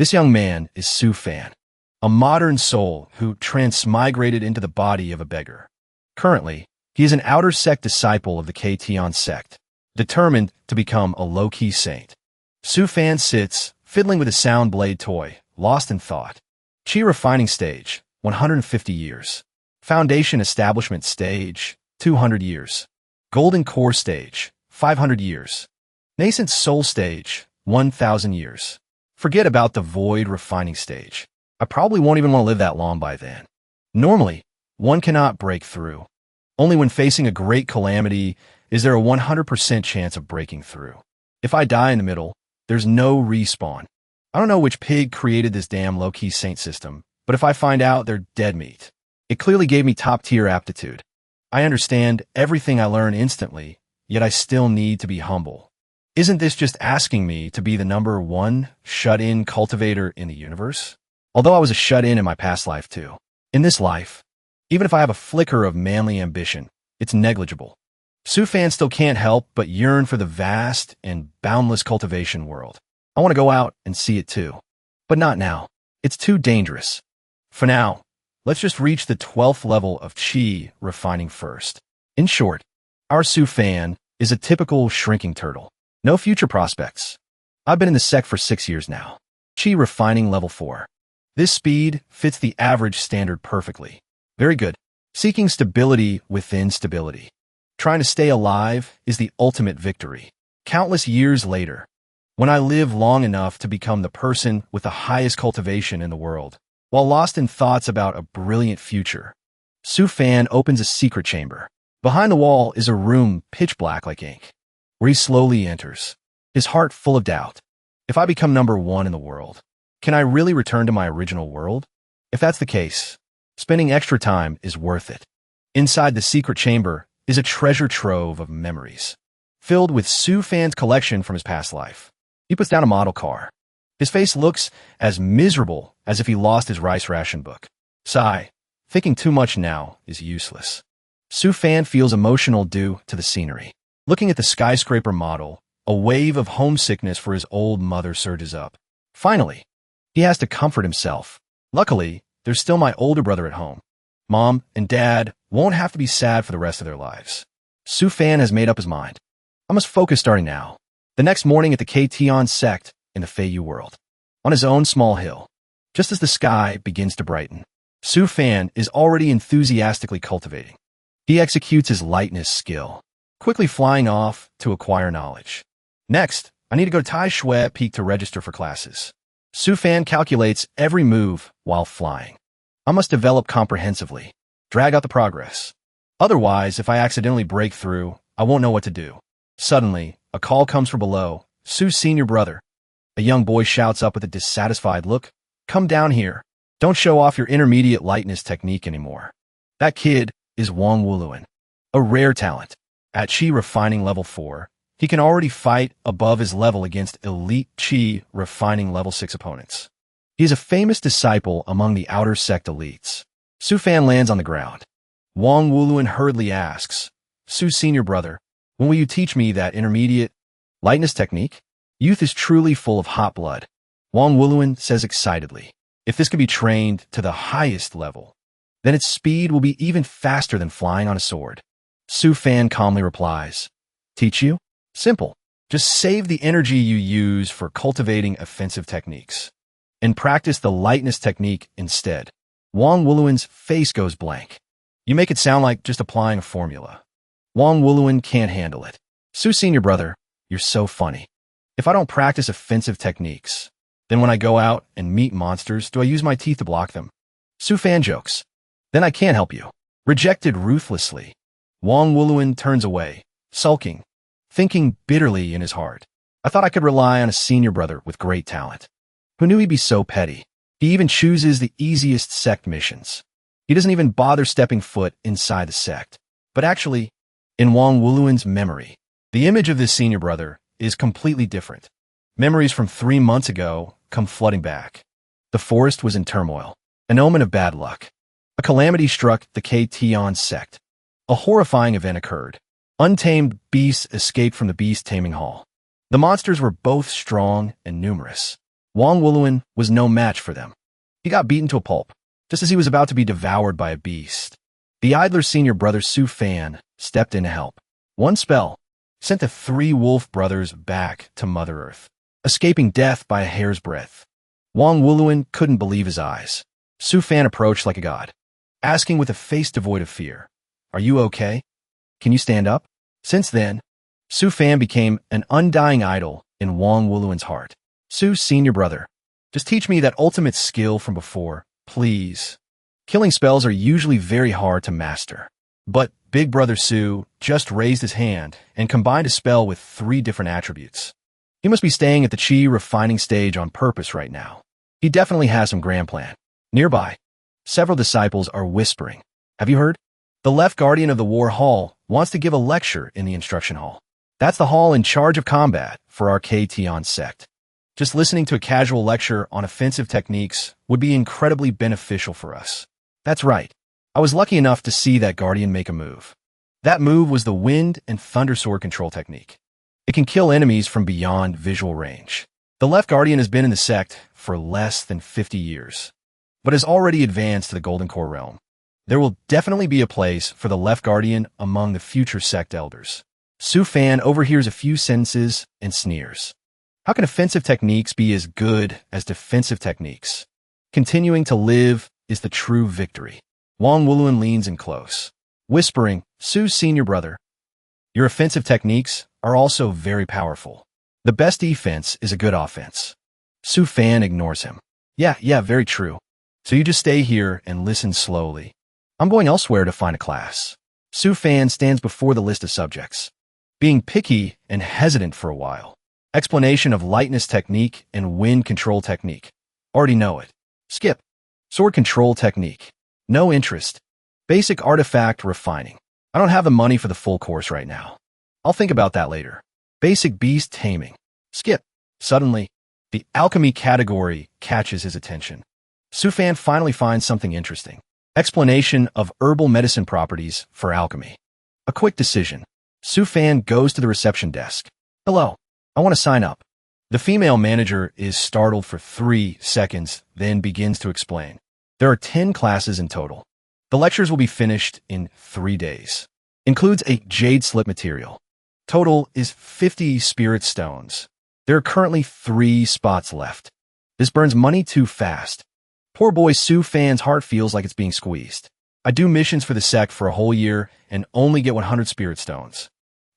This young man is Su Fan, a modern soul who transmigrated into the body of a beggar. Currently, he is an outer sect disciple of the Ktion sect, determined to become a low-key saint. Su Fan sits, fiddling with a sound blade toy, lost in thought. Chi refining stage, 150 years. Foundation establishment stage, 200 years. Golden core stage, 500 years. Nascent soul stage, 1,000 years. Forget about the void refining stage. I probably won't even want to live that long by then. Normally, one cannot break through. Only when facing a great calamity is there a 100% chance of breaking through. If I die in the middle, there's no respawn. I don't know which pig created this damn low-key saint system, but if I find out, they're dead meat. It clearly gave me top-tier aptitude. I understand everything I learn instantly, yet I still need to be humble. Isn't this just asking me to be the #1 shut-in cultivator in the universe? Although I was a shut-in in my past life too. In this life, even if I have a flicker of manly ambition, it's negligible. Su Fan still can't help but yearn for the vast and boundless cultivation world. I want to go out and see it too. But not now. It's too dangerous. For now, let's just reach the 12th level of Chi refining first. In short, our Su Fan is a typical shrinking turtle. No future prospects. I've been in the sect for 6 years now. Chi refining level 4. This speed fits the average standard perfectly. Very good. Seeking stability within stability. Trying to stay alive is the ultimate victory. Countless years later, when I live long enough to become the person with the highest cultivation in the world, while lost in thoughts about a brilliant future, Su Fan opens a secret chamber. Behind the wall is a room pitch black like ink, where he slowly enters, his heart full of doubt. If I become #1 in the world, can I really return to my original world? If that's the case, spending extra time is worth it. Inside the secret chamber is a treasure trove of memories, filled with Su Fan's collection from his past life. He puts down a model car. His face looks as miserable as if he lost his rice ration book. Sigh, thinking too much now is useless. Su Fan feels emotional due to the scenery. Looking at the skyscraper model, a wave of homesickness for his old mother surges up. Finally, he has to comfort himself. Luckily, there's still my older brother at home. Mom and Dad won't have to be sad for the rest of their lives. Su Fan has made up his mind. I must focus starting now. The next morning at the Ktion sect in the Feiyu world, on his own small hill, just as the sky begins to brighten, Su Fan is already enthusiastically cultivating. He executes his lightness skill, quickly flying off to acquire knowledge. Next, I need to go to Tai Shui Peak to register for classes. Su Fan calculates every move while flying. I must develop comprehensively, drag out the progress. Otherwise, if I accidentally break through, I won't know what to do. Suddenly, a call comes from below. Su's senior brother. A young boy shouts up with a dissatisfied look. Come down here. Don't show off your intermediate lightness technique anymore. That kid is Wang Wuluan, a rare talent. At Chi refining level 4, he can already fight above his level against elite Chi refining level 6 opponents. He is a famous disciple among the outer sect elites. Su Fan lands on the ground. Wang Wuluan hurriedly asks, Su's senior brother, when will you teach me that intermediate lightness technique? Youth is truly full of hot blood. Wang Wuluan says excitedly, if this can be trained to the highest level, then its speed will be even faster than flying on a sword. Su Fan calmly replies, teach you? Simple. Just save the energy you use for cultivating offensive techniques and practice the lightness technique instead. Wang Wuluan's face goes blank. You make it sound like just applying a formula. Wang Wuluan can't handle it. Su senior brother, you're so funny. If I don't practice offensive techniques, then when I go out and meet monsters, do I use my teeth to block them? Su Fan jokes. Then I can't help you. Rejected ruthlessly. Wang Wuluan turns away, sulking, thinking bitterly in his heart. I thought I could rely on a senior brother with great talent. Who knew he'd be so petty? He even chooses the easiest sect missions. He doesn't even bother stepping foot inside the sect. But actually, in Wang Wuluan's memory, the image of this senior brother is completely different. Memories from 3 months ago come flooding back. The forest was in turmoil, an omen of bad luck. A calamity struck the Ktion sect. A horrifying event occurred. Untamed beasts escaped from the beast taming hall. The monsters were both strong and numerous. Wang Wuluan was no match for them. He got beaten to a pulp, just as he was about to be devoured by a beast. The idler's senior brother Su Fan stepped in to help. One spell sent the three wolf brothers back to Mother Earth, escaping death by a hair's breadth. Wang Wuluan couldn't believe his eyes. Su Fan approached like a god, asking with a face devoid of fear, "Are you okay? Can you stand up?" Since then, Su Fan became an undying idol in Wang Wuluan's heart. "Su's senior brother, just teach me that ultimate skill from before, please." Killing spells are usually very hard to master. But Big Brother Su just raised his hand and combined a spell with 3 different attributes. He must be staying at the chi refining stage on purpose right now. He definitely has some grand plan. Nearby, several disciples are whispering. "Have you heard? The left guardian of the war hall wants to give a lecture in the instruction hall. That's the hall in charge of combat for our Tion sect. Just listening to a casual lecture on offensive techniques would be incredibly beneficial for us." That's right. I was lucky enough to see that guardian make a move. That move was the wind and thundersword control technique. It can kill enemies from beyond visual range. The left guardian has been in the sect for less than 50 years, but has already advanced to the Golden Core realm. There will definitely be a place for the left guardian among the future sect elders. Su Fan overhears a few sentences and sneers. How can offensive techniques be as good as defensive techniques? Continuing to live is the true victory. Wang Wuluan leans in close, whispering, "Su's senior brother, your offensive techniques are also very powerful. The best defense is a good offense." Su Fan ignores him. Yeah, very true. So you just stay here and listen slowly. I'm going elsewhere to find a class." Su Fan stands before the list of subjects, being picky and hesitant for a while. Explanation of lightness technique and wind control technique. Already know it. Skip. Sword control technique. No interest. Basic artifact refining. I don't have the money for the full course right now. I'll think about that later. Basic beast taming. Skip. Suddenly, the alchemy category catches his attention. Su Fan finally finds something interesting. Explanation of herbal medicine properties for alchemy. A quick decision. Su Fan goes to the reception desk. "Hello, I want to sign up." The female manager is startled for 3 seconds, then begins to explain. There are 10 classes in total. The lectures will be finished in 3 days. Includes a jade slip material. Total is 50 spirit stones. There are currently 3 spots left. This burns money too fast. Poor boy Su Fan's heart feels like it's being squeezed. I do missions for the sect for a whole year and only get 100 spirit stones.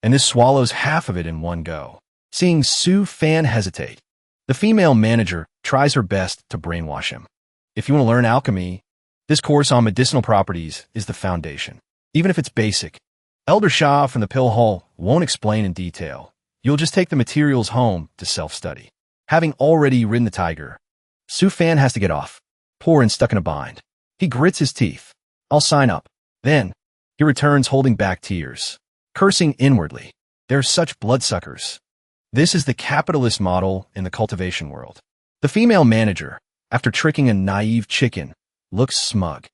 And this swallows half of it in one go. Seeing Su Fan hesitate, the female manager tries her best to brainwash him. "If you want to learn alchemy, this course on medicinal properties is the foundation. Even if it's basic, Elder Shah from the Pill Hall won't explain in detail. You'll just take the materials home to self-study." Having already ridden the tiger, Su Fan has to get off, poor and stuck in a bind. He grits his teeth. "I'll sign up." Then, he returns holding back tears, cursing inwardly. They're such bloodsuckers. This is the capitalist model in the cultivation world. The female manager, after tricking a naive chicken, looks smug.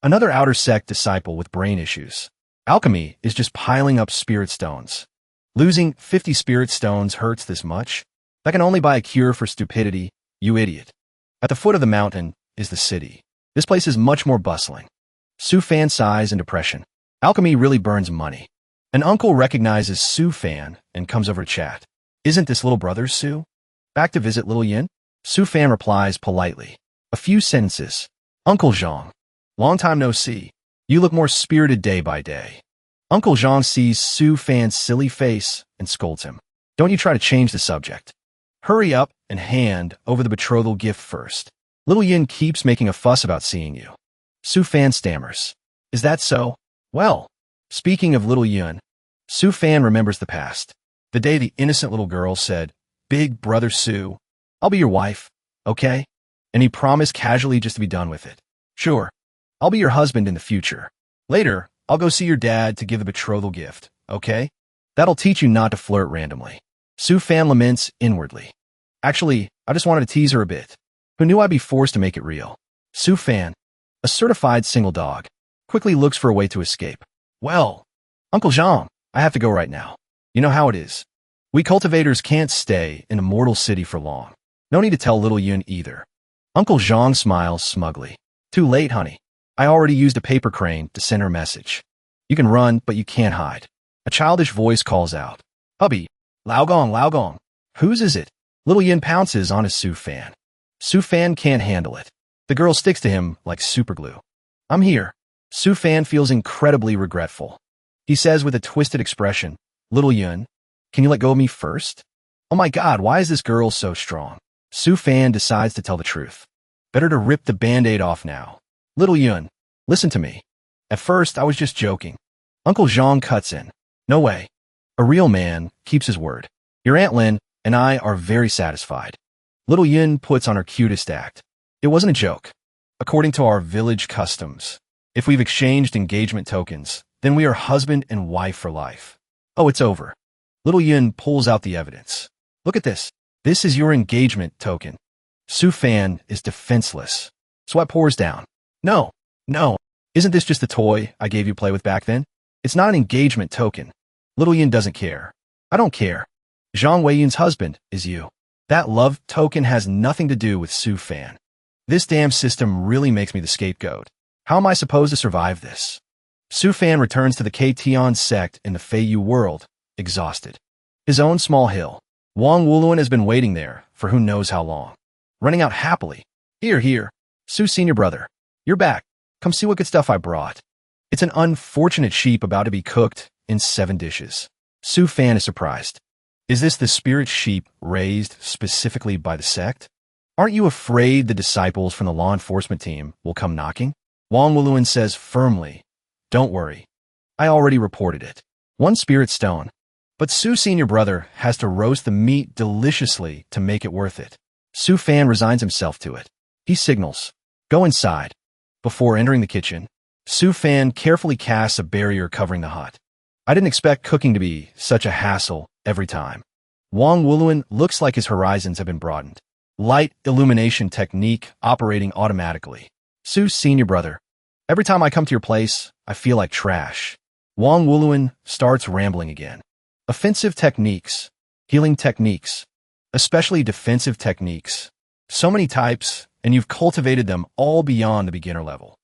Another outer sect disciple with brain issues. Alchemy is just piling up spirit stones. Losing 50 spirit stones hurts this much? That can only buy a cure for stupidity, you idiot. At the foot of the mountain is the city. This place is much more bustling. Su Fan sighs in depression. Alchemy really burns money. An uncle recognizes Su Fan and comes over to chat. "Isn't this little brother, Su? Back to visit little Yin?" Su Fan replies politely. A few sentences. "Uncle Zhang, long time no see. You look more spirited day by day." Uncle Zhang sees Su Fan's silly face and scolds him. "Don't you try to change the subject. Hurry up and hand over the betrothal gift first. Little Yin keeps making a fuss about seeing you." Su Fan stammers. "Is that so? Well, speaking of little Yin," Su Fan remembers the past. The day the innocent little girl said, "Big Brother Su, I'll be your wife, okay?" And he promised casually just to be done with it. "Sure, I'll be your husband in the future. Later, I'll go see your dad to give the betrothal gift, okay? That'll teach you not to flirt randomly." Su Fan laments inwardly. "Actually, I just wanted to tease her a bit. Who knew I'd be forced to make it real?" Su Fan, a certified single dog, quickly looks for a way to escape. "Well, Uncle Zhang, I have to go right now. You know how it is. We cultivators can't stay in a mortal city for long. No need to tell little Yun either. Uncle Zhang smiles smugly. Too late, honey. I already used a paper crane to send her message. You can run, but you can't hide. A childish voice calls out. Hubby, Lao Gong, Lao Gong. Whose is it? Little Yin pounces on his Su Fan. Su Fan can't handle it. The girl sticks to him like superglue. I'm here. Su Fan feels incredibly regretful. He says with a twisted expression, Little Yun, can you let go of me first? Oh my god, why is this girl so strong? Su Fan decides to tell the truth. Better to rip the band-aid off now. Little Yun, listen to me. At first, I was just joking. Uncle Zhang cuts in. No way. A real man keeps his word. Your Aunt Lin and I are very satisfied. Little Yun puts on her cutest act. It wasn't a joke. According to our village customs, if we've exchanged engagement tokens, then we are husband and wife for life. Oh, it's over. Little Yun pulls out the evidence. Look at this. This is your engagement token. Su Fan is defenseless. Sweat pours down. No. Isn't this just the toy I gave you play with back then? It's not an engagement token. Little Yun doesn't care. I don't care. Zhang Weiyun's husband is you. That love token has nothing to do with Su Fan. This damn system really makes me the scapegoat. How am I supposed to survive this? Su Fan returns to the Ktion sect in the Feiyu world, exhausted. His own small hill. Wang Wuluan has been waiting there for who knows how long. Running out happily. Here. Su senior brother. You're back. Come see what good stuff I brought. It's an unfortunate sheep about to be cooked in 7 dishes. Su Fan is surprised. Is this the spirit sheep raised specifically by the sect? Aren't you afraid the disciples from the law enforcement team will come knocking? Wang Wuluan says firmly, don't worry. I already reported it. 1 spirit stone. But Su senior brother has to roast the meat deliciously to make it worth it. Su Fan resigns himself to it. He signals, go inside. Before entering the kitchen, Su Fan carefully casts a barrier covering the hut. I didn't expect cooking to be such a hassle every time. Wang Wuluan looks like his horizons have been broadened. Light illumination technique operating automatically. Su senior brother. Every time I come to your place, I feel like trash. Wang Wuluan starts rambling again. Offensive techniques. Healing techniques. Especially defensive techniques. So many types, and you've cultivated them all beyond the beginner level.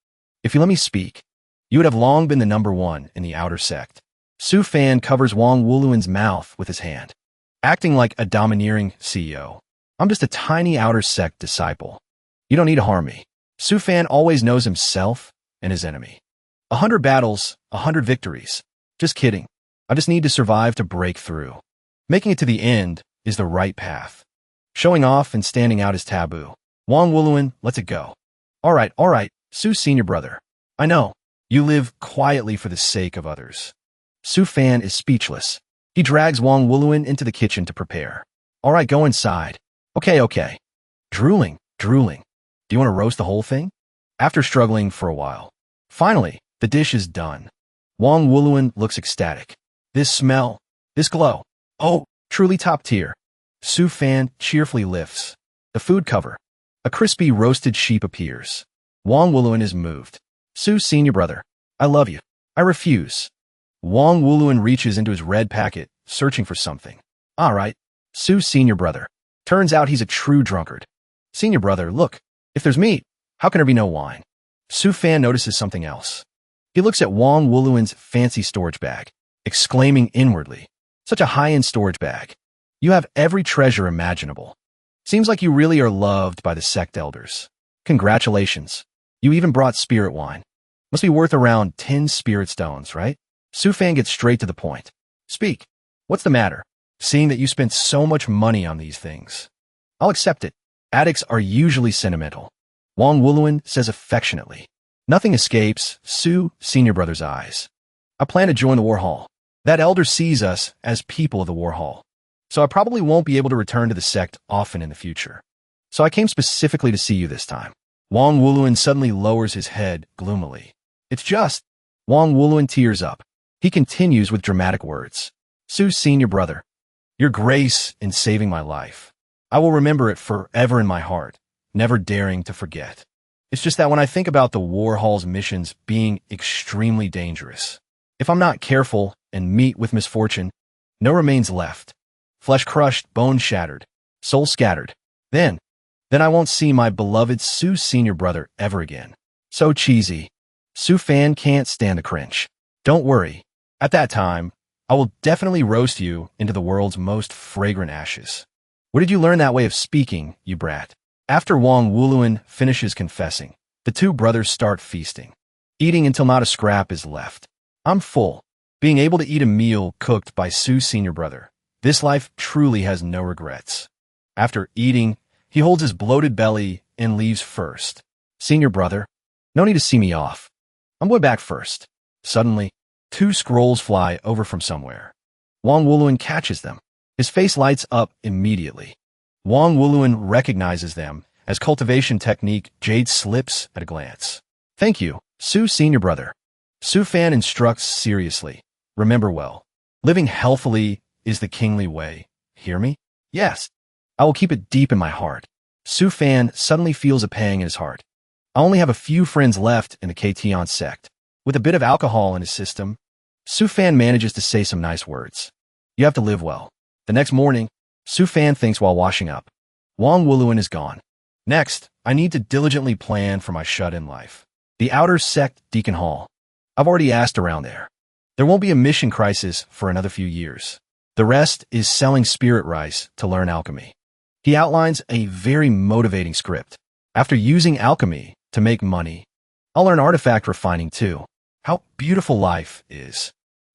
If you let me speak, you would have long been the #1 in the outer sect. Su Fan covers Wang Wuluan's mouth with his hand, acting like a domineering CEO. I'm just a tiny outer sect disciple. You don't need to harm me. Su Fan always knows himself and his enemy. 100 battles, 100 victories. Just kidding. I just need to survive to break through. Making it to the end is the right path. Showing off and standing out is taboo. Wang Wuluan lets it go. All right, Su senior brother. I know. You live quietly for the sake of others. Su Fan is speechless. He drags Wang Wuluan into the kitchen to prepare. All right, go inside. Okay. Drooling. Do you want to roast the whole thing? After struggling for a while. Finally, the dish is done. Wang Wuluan looks ecstatic. This smell, this glow. Oh, truly top tier. Su Fan cheerfully lifts the food cover. A crispy roasted sheep appears. Wang Wuluan is moved. Su senior brother, I love you. I refuse. Wang Wuluan reaches into his red packet, searching for something. All right, Su senior brother. Turns out he's a true drunkard. Senior brother, look. If there's meat, how can there be no wine? Su Fan notices something else. He looks at Wang Wuluan's fancy storage bag, exclaiming inwardly, such a high-end storage bag. You have every treasure imaginable. Seems like you really are loved by the sect elders. Congratulations. You even brought spirit wine. Must be worth around 10 spirit stones, right? Su Fan gets straight to the point. Speak. What's the matter? Seeing that you spent so much money on these things. I'll accept it. Addicts are usually sentimental. Wang Wuluan says affectionately. Nothing escapes Su senior brother's eyes. I plan to join the War Hall. That elder sees us as people of the War Hall. So I probably won't be able to return to the sect often in the future. So I came specifically to see you this time. Wang Wuluan suddenly lowers his head gloomily. It's just. Wang Wuluan tears up. He continues with dramatic words. Su senior brother, your grace in saving my life. I will remember it forever in my heart, never daring to forget. It's just that when I think about the War Hall's missions being extremely dangerous, if I'm not careful and meet with misfortune, no remains left. Flesh crushed, bone shattered, soul scattered. Then I won't see my beloved Su's senior brother ever again. So cheesy. Su fan can't stand the cringe. Don't worry. At that time, I will definitely roast you into the world's most fragrant ashes. Where did you learn that way of speaking, you brat? After Wang Wuluan finishes confessing, the two brothers start feasting, eating until not a scrap is left. I'm full. Being able to eat a meal cooked by Su's senior brother, this life truly has no regrets. After eating, he holds his bloated belly and leaves first. Senior brother, no need to see me off. I'm way back first. Suddenly, two scrolls fly over from somewhere. Wang Wuluan catches them. His face lights up immediately. Wang Wuluan recognizes them as cultivation technique Jade slips at a glance. Thank you, Su's senior brother. Su fan instructs seriously. Remember well. Living healthily is the kingly way. Hear me? Yes. I will keep it deep in my heart. Su fan suddenly feels a pang in his heart. I only have a few friends left in the Ktion sect. With a bit of alcohol in his system, Su fan manages to say some nice words. You have to live well. The next morning, Su fan thinks while washing up. Wang Wuluan is gone. Next, I need to diligently plan for my shut-in life. The outer sect Deacon Hall. I've already asked around there. There won't be a mission crisis for another few years. The rest is selling spirit rice to learn alchemy. He outlines a very motivating script. After using alchemy to make money, I'll learn artifact refining too. How beautiful life is.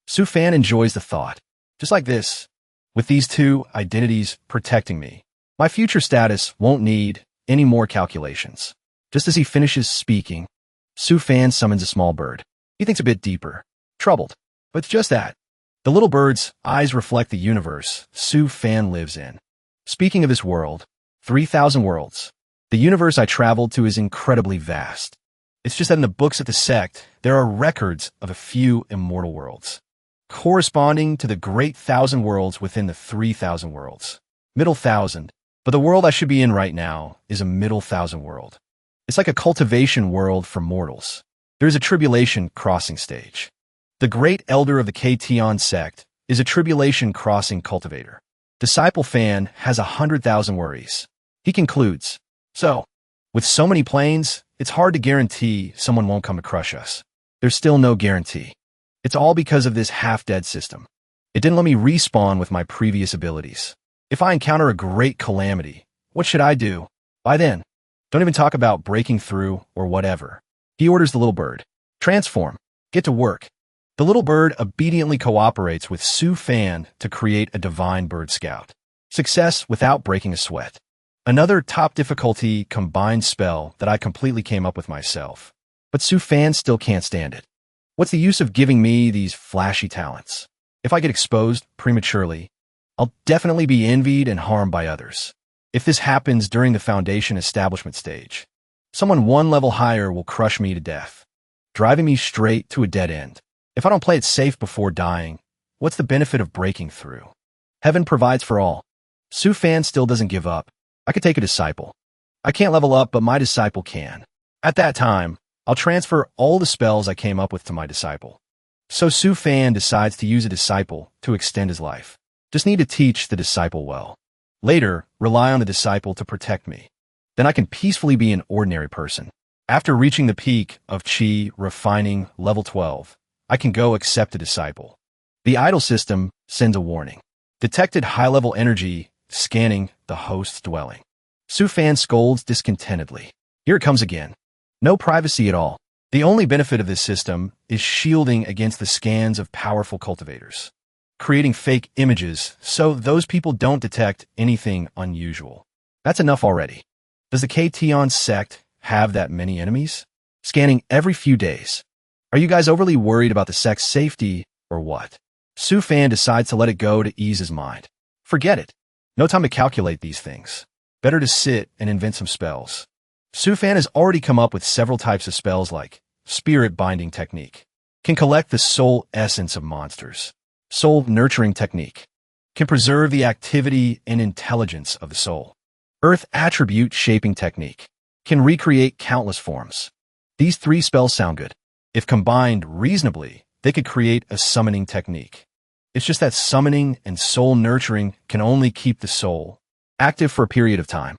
Su fan enjoys the thought. Just like this, with these two identities protecting me, my future status won't need any more calculations. Just as he finishes speaking, Su fan summons a small bird. He thinks a bit deeper. Troubled. But it's just that. The little bird's eyes reflect the universe Su fan lives in. Speaking of this world, 3,000 worlds. The universe I traveled to is incredibly vast. It's just that in the books of the sect, there are records of a few immortal worlds, corresponding to the great 1,000 worlds within the 3,000 worlds. Middle 1,000. But the world I should be in right now is a middle 1,000 world. It's like a cultivation world for mortals. There's a tribulation crossing stage. The great elder of the Ktion sect is a tribulation crossing cultivator. Disciple fan has 100,000 worries. He concludes, so, with so many planes, it's hard to guarantee someone won't come to crush us. There's still no guarantee. It's all because of this half-dead system. It didn't let me respawn with my previous abilities. If I encounter a great calamity, what should I do? By then, don't even talk about breaking through or whatever. He orders the little bird. Transform. Get to work. The little bird obediently cooperates with Su fan to create a divine bird scout. Success without breaking a sweat. Another top difficulty combined spell that I completely came up with myself. But Su fan still can't stand it. What's the use of giving me these flashy talents? If I get exposed prematurely, I'll definitely be envied and harmed by others. If this happens during the foundation establishment stage, someone one level higher will crush me to death, driving me straight to a dead end. If I don't play it safe before dying, what's the benefit of breaking through? Heaven provides for all. Su fan still doesn't give up. I could take a disciple. I can't level up, but my disciple can. At that time, I'll transfer all the spells I came up with to my disciple. So Su fan decides to use a disciple to extend his life. Just need to teach the disciple well. Later, rely on the disciple to protect me. Then I can peacefully be an ordinary person. After reaching the peak of Qi refining level 12, I can go accept a disciple. The idol system sends a warning. Detected high-level energy scanning the host's dwelling. Su fan scolds discontentedly. Here it comes again. No privacy at all. The only benefit of this system is shielding against the scans of powerful cultivators, creating fake images so those people don't detect anything unusual. That's enough already. Does the Ktion sect have that many enemies? Scanning every few days. Are you guys overly worried about the sect's safety or what? Su fan decides to let it go to ease his mind. Forget it. No time to calculate these things. Better to sit and invent some spells. Su fan has already come up with several types of spells like Spirit Binding Technique. Can collect the soul essence of monsters. Soul Nurturing Technique. Can preserve the activity and intelligence of the soul. Earth Attribute Shaping Technique. Can recreate countless forms. These 3 spells sound good. If combined reasonably, they could create a summoning technique. It's just that summoning and soul nurturing can only keep the soul active for a period of time.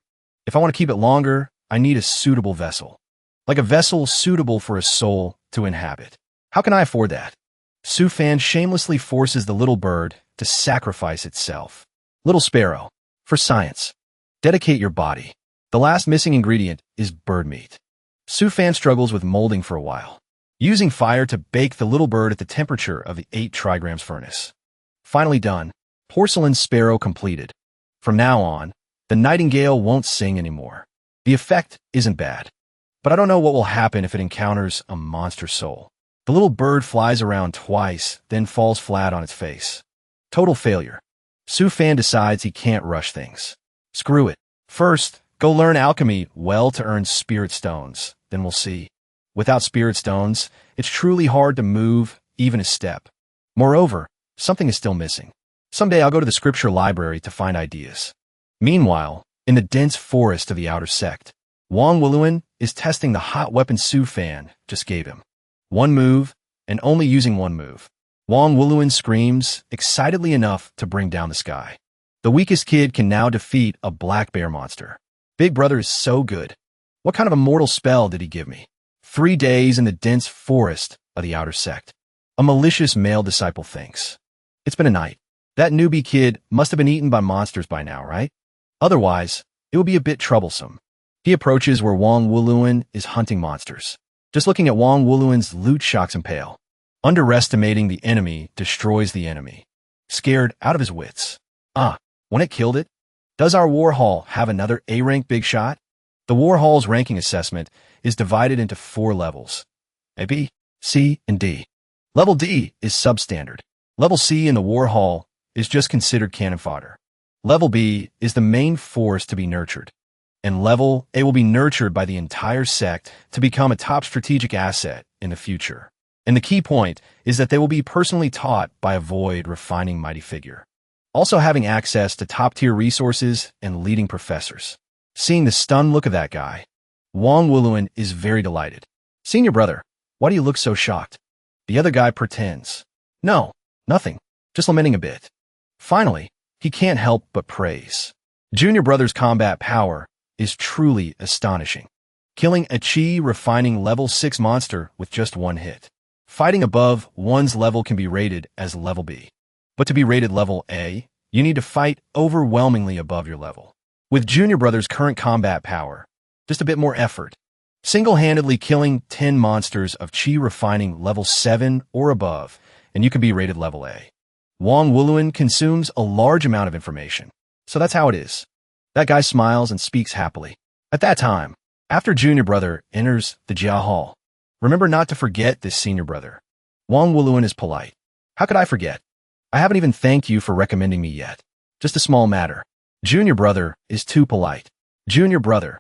If I want to keep it longer, I need a suitable vessel. Like a vessel suitable for a soul to inhabit. How can I afford that? Su Fan shamelessly forces the little bird to sacrifice itself. Little sparrow. For science. Dedicate your body. The last missing ingredient is bird meat. Su Fan struggles with molding for a while, using fire to bake the little bird at the temperature of the 8 trigrams furnace. Finally done. Porcelain sparrow completed. From now on, the nightingale won't sing anymore. The effect isn't bad. But I don't know what will happen if it encounters a monster soul. The little bird flies around twice, then falls flat on its face. Total failure. Su Fan decides he can't rush things. Screw it. First, go learn alchemy well to earn spirit stones. Then we'll see. Without spirit stones, it's truly hard to move even a step. Moreover, something is still missing. Someday I'll go to the scripture library to find ideas. Meanwhile, in the dense forest of the outer sect, Wang Wuluan is testing the hot weapon Su Fan just gave him. One move, and only using one move. Wang Wuluan screams, excitedly enough to bring down the sky. The weakest kid can now defeat a black bear monster. Big brother is so good. What kind of immortal spell did he give me? 3 days in the dense forest of the outer sect. A malicious male disciple thinks. It's been a night. That newbie kid must have been eaten by monsters by now, right? Otherwise, it would be a bit troublesome. He approaches where Wang Wuluan is hunting monsters. Just looking at Wang Wuluan's loot shocks him pale. Underestimating the enemy destroys the enemy. Scared out of his wits. When it killed it, does our war hall have another A-rank big shot? The war hall's ranking assessment is divided into 4 levels. A, B, C, and D. Level D is substandard. Level C in the war hall is just considered cannon fodder. Level B is the main force to be nurtured. And Level A will be nurtured by the entire sect to become a top strategic asset in the future. And the key point is that they will be personally taught by a void refining mighty figure. Also having access to top-tier resources and leading professors. Seeing the stunned look of that guy, Wang Wuluan is very delighted. Senior brother, why do you look so shocked? The other guy pretends. No, nothing, just lamenting a bit. Finally, he can't help but praise. Junior brother's combat power is truly astonishing. Killing a chi refining level 6 monster with just 1 hit. Fighting above one's level can be rated as level B. But to be rated level A, you need to fight overwhelmingly above your level. With Junior brother's current combat power, just a bit more effort. Single-handedly killing 10 monsters of chi refining level 7 or above, and you can be rated level A. Wang Wuluan consumes a large amount of information. So that's how it is. That guy smiles and speaks happily. At that time, after Junior brother enters the Jia Hall, remember not to forget this senior brother. Wang Wuluan is polite. How could I forget? I haven't even thanked you for recommending me yet. Just a small matter. Junior brother is too polite. Junior brother,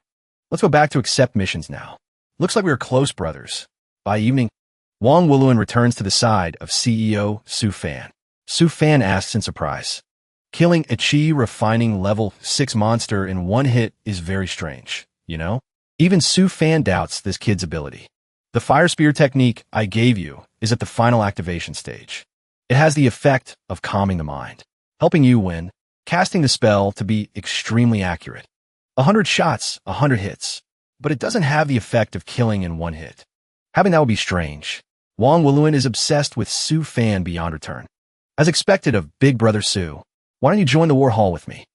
let's go back to accept missions now. Looks like we are close brothers. By evening, Wang Wuluan returns to the side of CEO Su Fan. Su Fan asks in surprise. Killing a chi refining level 6 monster in 1 hit is very strange, you know? Even Su Fan doubts this kid's ability. The fire spear technique I gave you is at the final activation stage. It has the effect of calming the mind, helping you when casting the spell to be extremely accurate. 100 shots, 100 hits. But it doesn't have the effect of killing in 1 hit. Having that would be strange. Wang Wuluan is obsessed with Su Fan beyond return. As expected of Big Brother Su, why don't you join the war hall with me?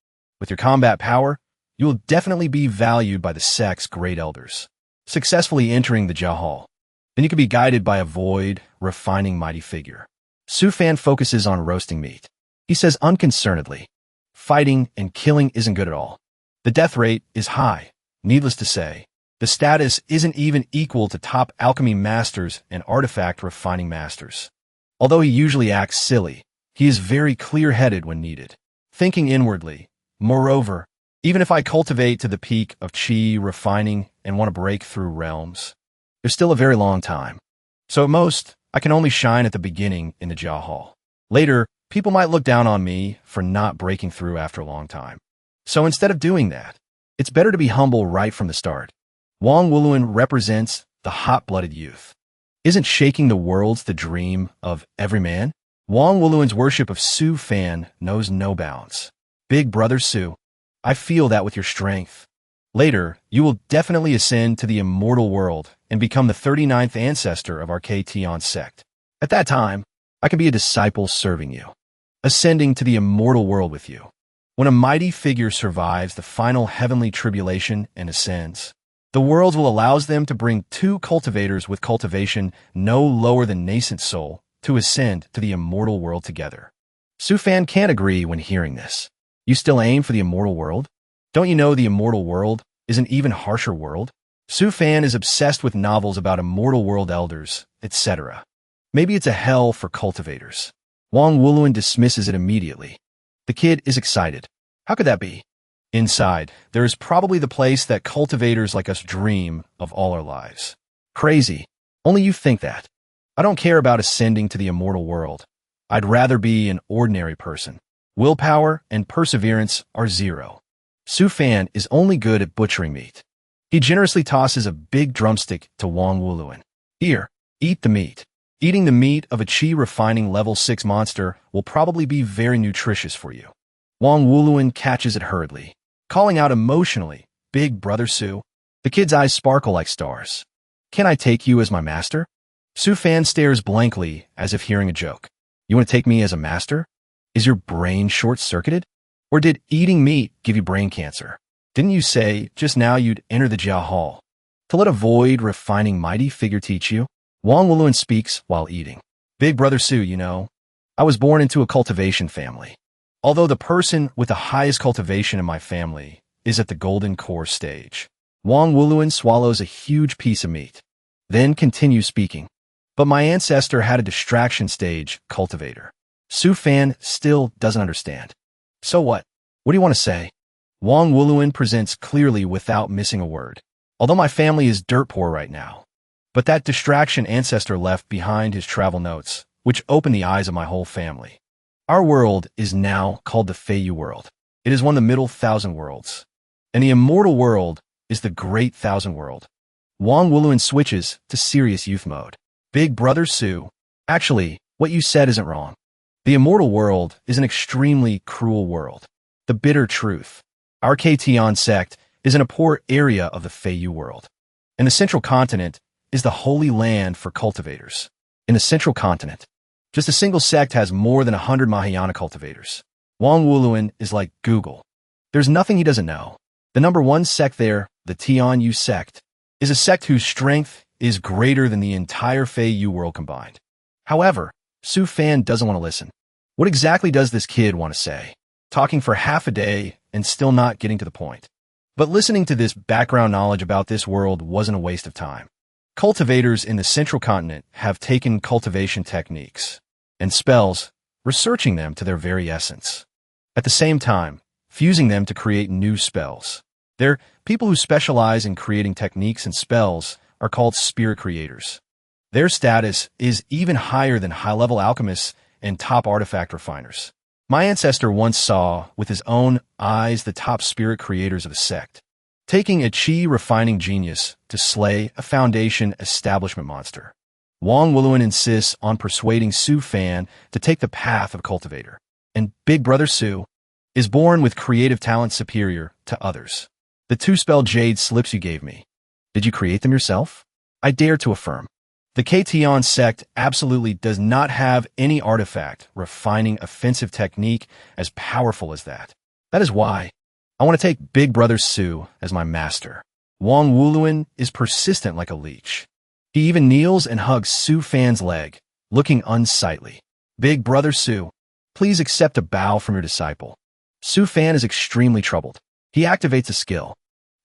With your combat power, you will definitely be valued by the sect's great elders. Successfully entering the Jia Hall, then you can be guided by a void, refining mighty figure. Su Fan focuses on roasting meat. He says unconcernedly, fighting and killing isn't good at all. The death rate is high. Needless to say, the status isn't even equal to top alchemy masters and artifact refining masters. Although he usually acts silly, he is very clear-headed when needed, thinking inwardly. Moreover, even if I cultivate to the peak of chi refining and want to break through realms, there's still a very long time. So at most, I can only shine at the beginning in the Jia Hall. Later, people might look down on me for not breaking through after a long time. So instead of doing that, it's better to be humble right from the start. Wang Wuluan represents the hot-blooded youth. Isn't shaking the worlds the dream of every man? Wang Wuluan's worship of Su Fan knows no bounds. Big Brother Su, I feel that with your strength. Later, you will definitely ascend to the immortal world and become the 39th ancestor of our Ktion sect. At that time, I can be a disciple serving you, ascending to the immortal world with you. When a mighty figure survives the final heavenly tribulation and ascends, the worlds will allow them to bring 2 cultivators with cultivation no lower than nascent soul to ascend to the immortal world together. Sufan can't agree when hearing this. You still aim for the immortal world? Don't you know the immortal world is an even harsher world? Sufan is obsessed with novels about immortal world elders, etc. Maybe it's a hell for cultivators. Wang Wuluan dismisses it immediately. The kid is excited. How could that be? Inside, there is probably the place that cultivators like us dream of all our lives. Crazy. Only you think that. I don't care about ascending to the immortal world. I'd rather be an ordinary person. Willpower and perseverance are 0. Sufan is only good at butchering meat. He generously tosses a big drumstick to Wang Wuluan. Here, eat the meat. Eating the meat of a chi refining level 6 monster will probably be very nutritious for you. Wang Wuluan catches it hurriedly, calling out emotionally, "Big brother Su." The kid's eyes sparkle like stars. "Can I take you as my master?" Sufan stares blankly as if hearing a joke. "You want to take me as a master? Is your brain short-circuited? Or did eating meat give you brain cancer? Didn't you say just now you'd enter the Jia Hall to let a void refining mighty figure teach you?" Wang Wuluan speaks while eating. "Big brother Su, you know, I was born into a cultivation family. Although the person with the highest cultivation in my family is at the golden core stage." Wang Wuluan swallows a huge piece of meat, then continues speaking. "But my ancestor had a distraction stage cultivator." Sufan still doesn't understand. "So what? What do you want to say?" Wang Wuluan presents clearly without missing a word. "Although my family is dirt poor right now, but that distraction ancestor left behind his travel notes, which opened the eyes of my whole family. Our world is now called the Feiyu world. It is one of the middle 1,000 worlds. And the immortal world is the great 1,000 world." Wang Wuluan switches to serious youth mode. "Big brother Su, actually, what you said isn't wrong. The immortal world is an extremely cruel world. The bitter truth. Our Ktion sect is in a poor area of the Feiyu world. And the central continent is the holy land for cultivators. In the central continent, just a single sect has more than 100 Mahayana cultivators. Wang Wuluan is like Google. There's nothing he doesn't know. The number 1 sect there, the Tianyu sect, is a sect whose strength is greater than the entire Feiyu world combined. However, Sufan doesn't want to listen. What exactly does this kid want to say? Talking for half a day and still not getting to the point. But listening to this background knowledge about this world wasn't a waste of time. Cultivators in the central continent have taken cultivation techniques and spells, researching them to their very essence. At the same time, fusing them to create new spells. They're people who specialize in creating techniques and spells are called spirit creators. Their status is even higher than high-level alchemists and top artifact refiners. My ancestor once saw with his own eyes the top spirit creators of the sect, taking a chi refining genius to slay a foundation establishment monster. Wang Wuluan insists on persuading Sufan to take the path of cultivator, and Big Brother Su is born with creative talent superior to others. The 2-spell jade slips you gave me. Did you create them yourself? I dare to affirm. The Ktion sect absolutely does not have any artifact refining offensive technique as powerful as that. That is why I want to take Big Brother Su as my master. Wang Wuluan is persistent like a leech. He even kneels and hugs Sufan's leg, looking unsightly. "Big Brother Su, please accept a bow from your disciple." Sufan is extremely troubled. He activates a skill.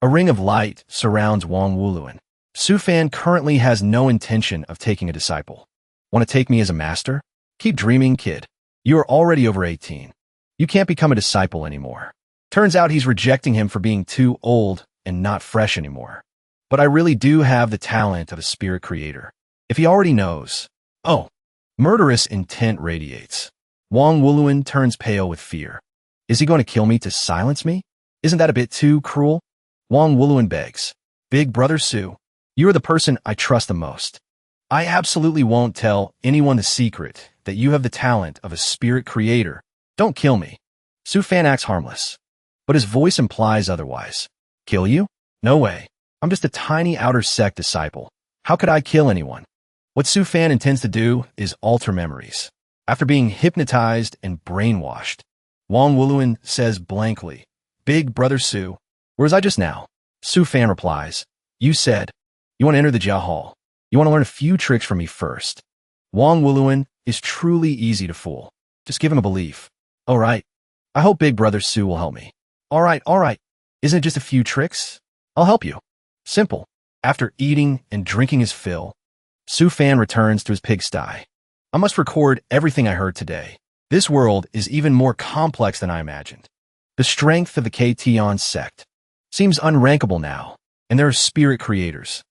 A ring of light surrounds Wang Wuluan. Sufan currently has no intention of taking a disciple. "Want to take me as a master? Keep dreaming, kid. You are already over 18. You can't become a disciple anymore." Turns out he's rejecting him for being too old and not fresh anymore. But I really do have the talent of a spirit creator. If he already knows. Oh, murderous intent radiates. Wang Wuluan turns pale with fear. Is he going to kill me to silence me? Isn't that a bit too cruel? Wang Wuluan begs. "Big Brother Su, you are the person I trust the most. I absolutely won't tell anyone the secret that you have the talent of a spirit creator. Don't kill me." Sufan acts harmless, but his voice implies otherwise. "Kill you? No way. I'm just a tiny outer sect disciple. How could I kill anyone? What Su Fan intends to do is alter memories. After being hypnotized and brainwashed, Wang Wuluan says blankly, "Big brother Su, where was I just now?" Su Fan replies, "You said you want to enter the Jia Hall. You want to learn a few tricks from me first." Wang Wuluan is truly easy to fool. Just give him a belief. All right. I hope big brother Su will help me. All right. Isn't it just a few tricks? I'll help you. Simple. After eating and drinking his fill, Su Fan returns to his pigsty. I must record everything I heard today. This world is even more complex than I imagined. The strength of the Ktion sect seems unrankable now, and there are spirit creators.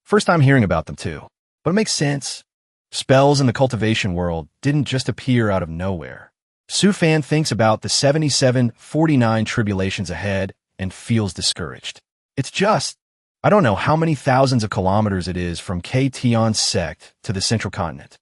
First time hearing about them too, but it makes sense. Spells in the cultivation world didn't just appear out of nowhere. Su Fan thinks about the 7749 tribulations ahead and feels discouraged. It's just, I don't know how many thousands of kilometers it is from Ktion sect to the central continent.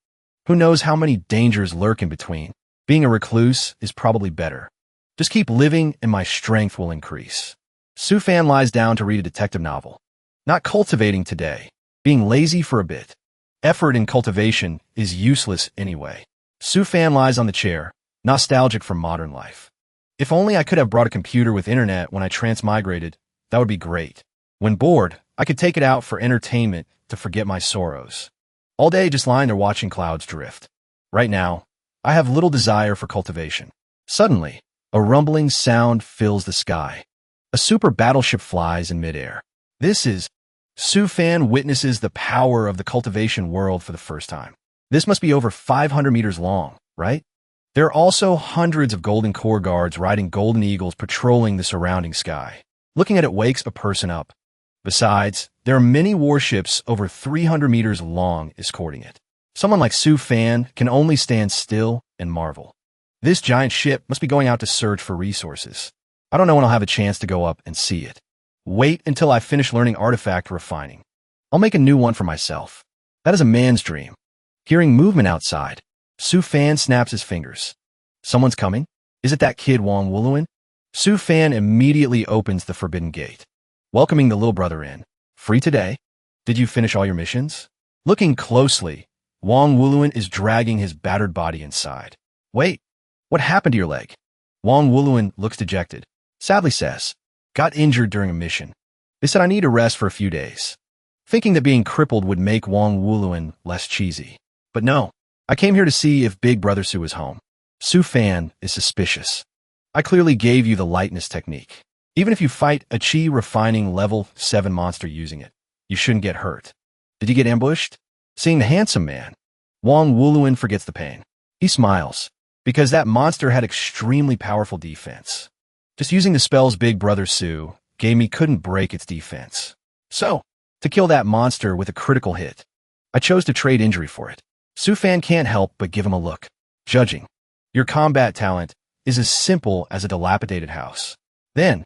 Who knows how many dangers lurk in between? Being a recluse is probably better. Just keep living and my strength will increase. Su Fan lies down to read a detective novel. Not cultivating today. Being lazy for a bit. Effort in cultivation is useless anyway. Su Fan lies on the chair, nostalgic for modern life. If only I could have brought a computer with internet when I transmigrated, that would be great. When bored, I could take it out for entertainment to forget my sorrows. All day just lying there watching clouds drift. Right now, I have little desire for cultivation. Suddenly, a rumbling sound fills the sky. A super battleship flies in midair. This is... Su Fan witnesses the power of the cultivation world for the first time. This must be over 500 meters long, right? There are also hundreds of golden core guards riding golden eagles patrolling the surrounding sky. Looking at it wakes a person up. Besides, there are many warships over 300 meters long escorting it. Someone like Su Fan can only stand still and marvel. This giant ship must be going out to search for resources. I don't know when I'll have a chance to go up and see it. Wait until I finish learning artifact refining. I'll make a new one for myself. That is a man's dream. Hearing movement outside, Su Fan snaps his fingers. Someone's coming? Is it that kid Wang Wuluan? Su Fan immediately opens the forbidden gate, welcoming the little brother in. Free today? Did you finish all your missions? Looking closely, Wang Wuluan is dragging his battered body inside. Wait, what happened to your leg? Wang Wuluan looks dejected. Sadly says, got injured during a mission. They said I need a rest for a few days. Thinking that being crippled would make Wang Wuluan less cheesy. But no, I came here to see if Big Brother Su is home. Su Fan is suspicious. I clearly gave you the lightness technique. Even if you fight a chi refining level 7 monster using it, you shouldn't get hurt. Did you get ambushed? Seeing the handsome man, Wang Wuluan forgets the pain. He smiles, because that monster had extremely powerful defense. Just using the spells Big Brother Su gave me couldn't break its defense. So, to kill that monster with a critical hit, I chose to trade injury for it. Su Fan can't help but give him a look, judging. Your combat talent is as simple as a dilapidated house. Then,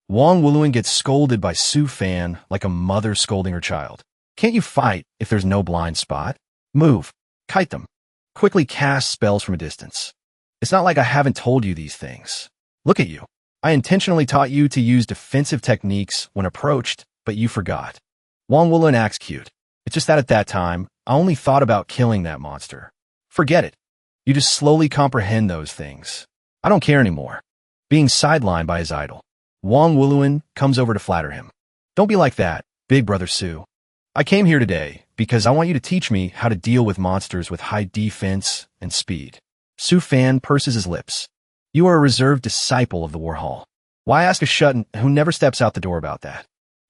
Wang Wuluan gets scolded by Su Fan like a mother scolding her child. Can't you fight if there's no blind spot? Move. Kite them. Quickly cast spells from a distance. It's not like I haven't told you these things. Look at you. I intentionally taught you to use defensive techniques when approached, but you forgot. Wang Wuluan acts cute. It's just that at that time, I only thought about killing that monster. Forget it. You just slowly comprehend those things. I don't care anymore. Being sidelined by his idol, Wang Wuluan comes over to flatter him. Don't be like that, Big Brother Su. I came here today because I want you to teach me how to deal with monsters with high defense and speed. Su Fan purses his lips. You are a reserved disciple of the War Hall. Why ask a shut-in who never steps out the door about that?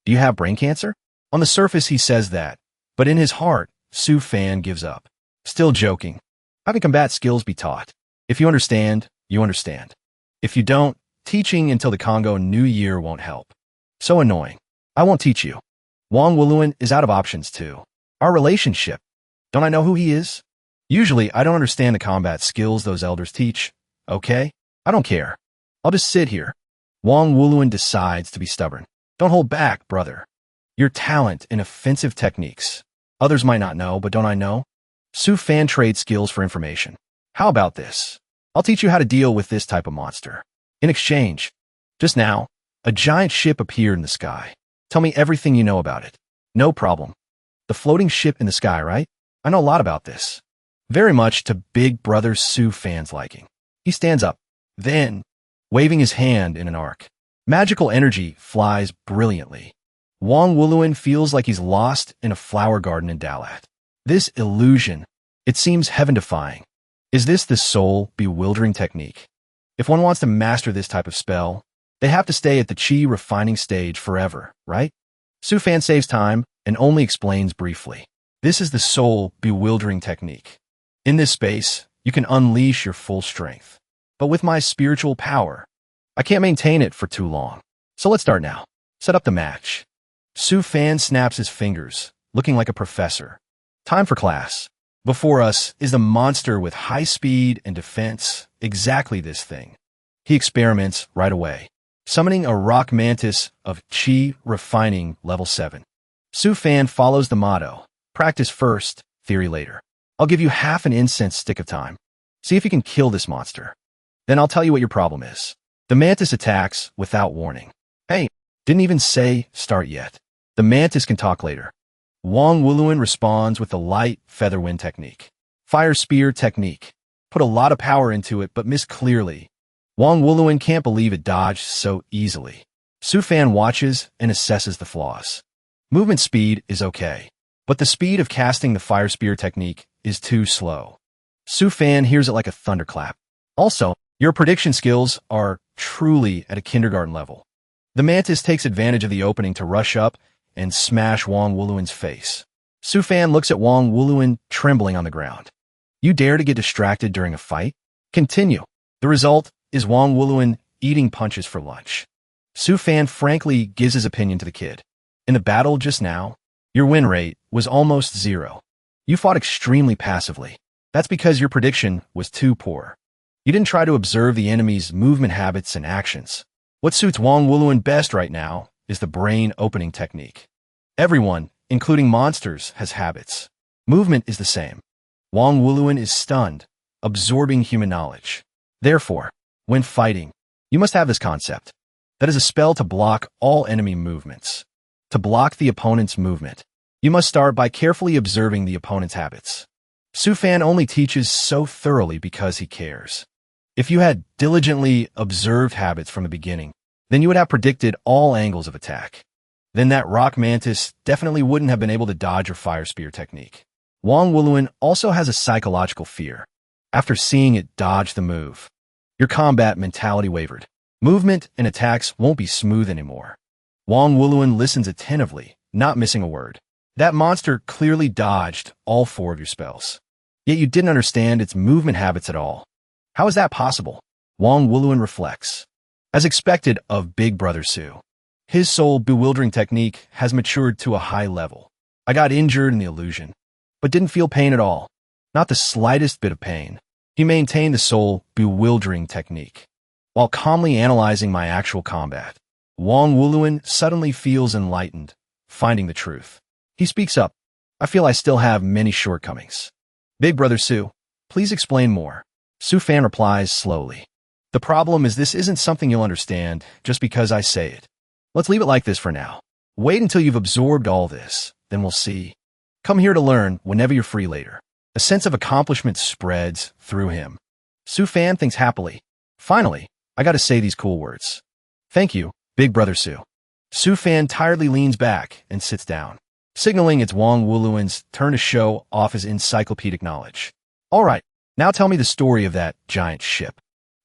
Do you have brain cancer? On the surface he says that, but in his heart, Su Fan gives up. Still joking. Having combat skills be taught. If you understand, you understand. If you don't, teaching until the Congo New Year won't help. So annoying. I won't teach you. Wang Wuluan is out of options too. Our relationship. Don't I know who he is? Usually, I don't understand the combat skills those elders teach. Okay? I don't care. I'll just sit here. Wang Wuluan decides to be stubborn. Don't hold back, brother. Your talent in offensive techniques. Others might not know, but don't I know? Su Fan trades skills for information. How about this? I'll teach you how to deal with this type of monster. In exchange, just now, a giant ship appeared in the sky. Tell me everything you know about it. No problem. The floating ship in the sky, right? I know a lot about this. Very much to Big Brother Sue fans' liking. He stands up, then, waving his hand in an arc. Magical energy flies brilliantly. Wang Wuluan feels like he's lost in a flower garden in Dalat. This illusion, it seems heaven-defying. Is this the soul-bewildering technique? If one wants to master this type of spell, they have to stay at the chi refining stage forever, right? Su Fan saves time and only explains briefly. This is the soul-bewildering technique. In this space, you can unleash your full strength. But with my spiritual power, I can't maintain it for too long. So let's start now. Set up the match. Su Fan snaps his fingers, looking like a professor. Time for class. Before us is the monster with high speed and defense, exactly this thing. He experiments right away, summoning a rock mantis of Chi Refining level 7. Su Fan follows the motto, practice first, theory later. I'll give you half an incense stick of time. See if you can kill this monster. Then I'll tell you what your problem is. The mantis attacks without warning. Hey, didn't even say start yet. The mantis can talk later. Wang Wuluan responds with the light feather wind technique. Fire spear technique. Put a lot of power into it, but missed clearly. Wang Wuluan can't believe it dodged so easily. Su Fan watches and assesses the flaws. Movement speed is okay, but the speed of casting the fire spear technique is too slow. Su Fan hears it like a thunderclap. Also, your prediction skills are truly at a kindergarten level. The mantis takes advantage of the opening to rush up and smash Wang Wuluan's face. Su Fan looks at Wang Wuluan trembling on the ground. You dare to get distracted during a fight? Continue. The result is Wang Wuluan eating punches for lunch. Su Fan frankly gives his opinion to the kid. In the battle just now, your win rate was almost 0. You fought extremely passively. That's because your prediction was too poor. You didn't try to observe the enemy's movement habits and actions. What suits Wang Wuluan best right now is the brain opening technique. Everyone, including monsters, has habits. Movement is the same. Wang Wuluan is stunned, absorbing human knowledge. Therefore, when fighting, you must have this concept. That is a spell to block all enemy movements. To block the opponent's movement, you must start by carefully observing the opponent's habits. Su Fan only teaches so thoroughly because he cares. If you had diligently observed habits from the beginning, then you would have predicted all angles of attack. Then that rock mantis definitely wouldn't have been able to dodge your fire spear technique. Wang Wuluan also has a psychological fear. After seeing it dodge the move, your combat mentality wavered. Movement and attacks won't be smooth anymore. Wang Wuluan listens attentively, not missing a word. That monster clearly dodged all 4 of your spells. Yet you didn't understand its movement habits at all. How is that possible? Wang Wuluan reflects. As expected of Big Brother Sue, his soul-bewildering technique has matured to a high level. I got injured in the illusion, but didn't feel pain at all. Not the slightest bit of pain. He maintained the soul-bewildering technique. While calmly analyzing my actual combat, Wang Wuluan suddenly feels enlightened, finding the truth. He speaks up. I feel I still have many shortcomings. Big Brother Sue, please explain more. Su Fan replies slowly. The problem is this isn't something you'll understand just because I say it. Let's leave it like this for now. Wait until you've absorbed all this, then we'll see. Come here to learn whenever you're free later. A sense of accomplishment spreads through him. Su Fan thinks happily. Finally, I gotta say these cool words. Thank you, Big Brother Sue. Su Fan tiredly leans back and sits down, signaling it's Wang Wuluan's turn to show off his encyclopedic knowledge. All right, now tell me the story of that giant ship.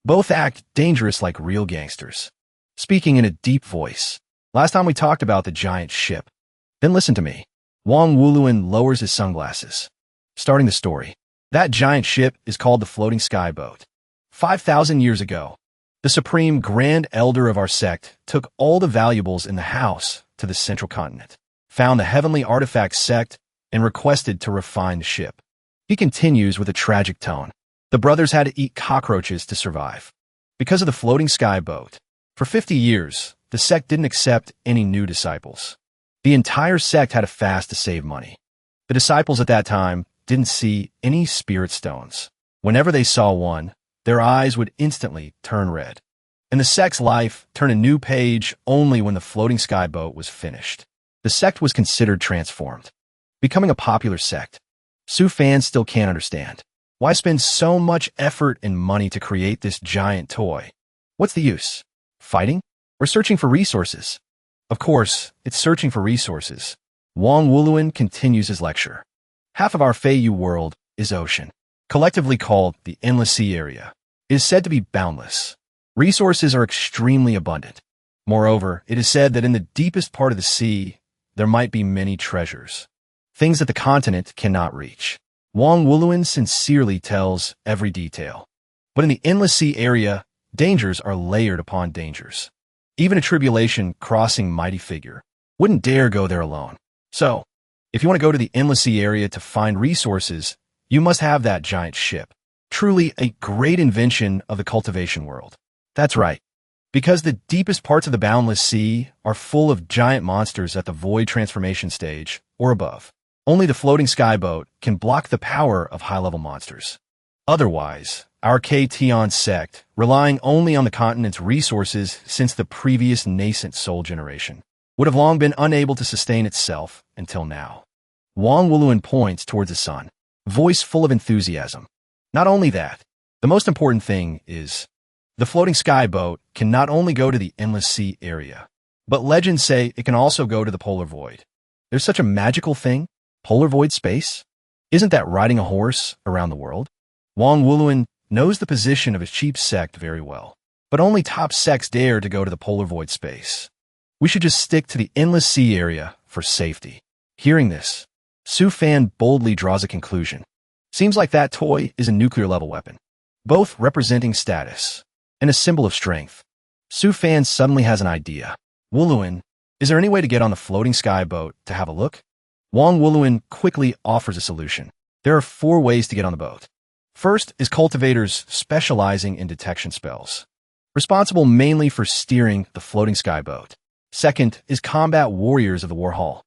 Both act dangerous like real gangsters. Speaking in a deep voice. Last time we talked about the giant ship. Then listen to me. Wang Wuluan lowers his sunglasses. Starting the story. That giant ship is called the Floating Sky Boat. 5,000 years ago, the supreme grand elder of our sect took all the valuables in the house to the central continent, found the heavenly artifact sect, and requested to refine the ship. He continues with a tragic tone. The brothers had to eat cockroaches to survive. Because of the Floating Sky Boat, for 50 years, the sect didn't accept any new disciples. The entire sect had to fast to save money. The disciples at that time didn't see any spirit stones. Whenever they saw one, their eyes would instantly turn red. and the sect's life turned a new page only when the floating sky boat was finished. The sect was considered transformed, becoming a popular sect. Su fans still can't understand. Why spend so much effort and money to create this giant toy? What's the use? Fighting? Or searching for resources? Of course, it's searching for resources. Wang Wuluan continues his lecture. Half of our Feiyu world is ocean, collectively called the Endless Sea area. It is said to be boundless. Resources are extremely abundant. Moreover, it is said that in the deepest part of the sea, there might be many treasures, things that the continent cannot reach. Wang Wuluan sincerely tells every detail. But in the Endless Sea area, dangers are layered upon dangers. Even a tribulation crossing mighty figure wouldn't dare go there alone. So, if you want to go to the Endless Sea area to find resources, you must have that giant ship. Truly a great invention of the cultivation world. That's right. Because the deepest parts of the boundless sea are full of giant monsters at the void transformation stage or above. Only the floating skyboat can block the power of high-level monsters. Otherwise, our Ktion sect, relying only on the continent's resources since the previous nascent soul generation, would have long been unable to sustain itself until now. Wang Wuluan points towards the sun, voice full of enthusiasm. Not only that, the most important thing is, the floating skyboat can not only go to the Endless Sea area, but legends say it can also go to the polar void. There's such a magical thing, polar void space? Isn't that riding a horse around the world? Wang Wuluan knows the position of his chief sect very well, but only top sects dare to go to the polar void space. We should just stick to the Endless Sea area for safety. Hearing this, Su Fan boldly draws a conclusion. Seems like that toy is a nuclear-level weapon, both representing status and a symbol of strength. Su Fan suddenly has an idea. Wuluan, is there any way to get on the floating sky boat to have a look? Wang Wuluan quickly offers a solution. There are 4 ways to get on the boat. First is cultivators specializing in detection spells, responsible mainly for steering the floating sky boat. Second is combat warriors of the War Hall.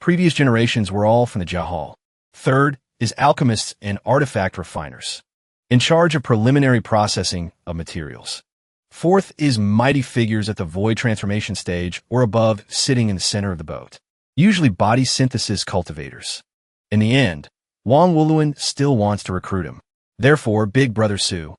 Previous generations were all from the Jia Hall. Third is alchemists and artifact refiners, in charge of preliminary processing of materials. Fourth is mighty figures at the void transformation stage or above, sitting in the center of the boat, usually body synthesis cultivators. In the end, Wang Wuluan still wants to recruit him. Therefore, Big Brother Su,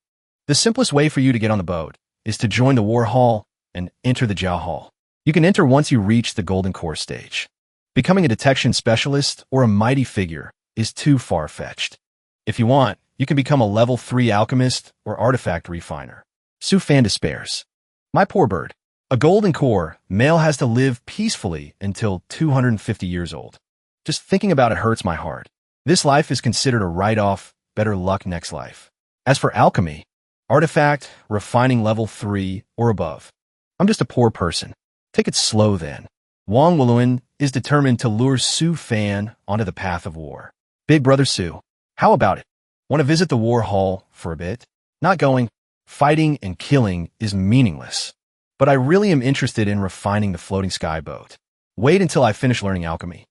the simplest way for you to get on the boat is to join the War Hall and enter the Jia Hall. You can enter once you reach the Golden Core stage. Becoming a detection specialist or a mighty figure is too far-fetched. If you want, you can become a level 3 alchemist or artifact refiner. Su Fan despairs. My poor bird. A Golden Core male has to live peacefully until 250 years old. Just thinking about it hurts my heart. This life is considered a write-off, better luck next life. As for alchemy, artifact, refining level 3 or above, I'm just a poor person. Take it slow then. Wang Wuluan is determined to lure Su Fan onto the path of war. Big Brother Su, how about it? Want to visit the War Hall for a bit? Not going. Fighting and killing is meaningless. But I really am interested in refining the floating sky boat. Wait until I finish learning alchemy.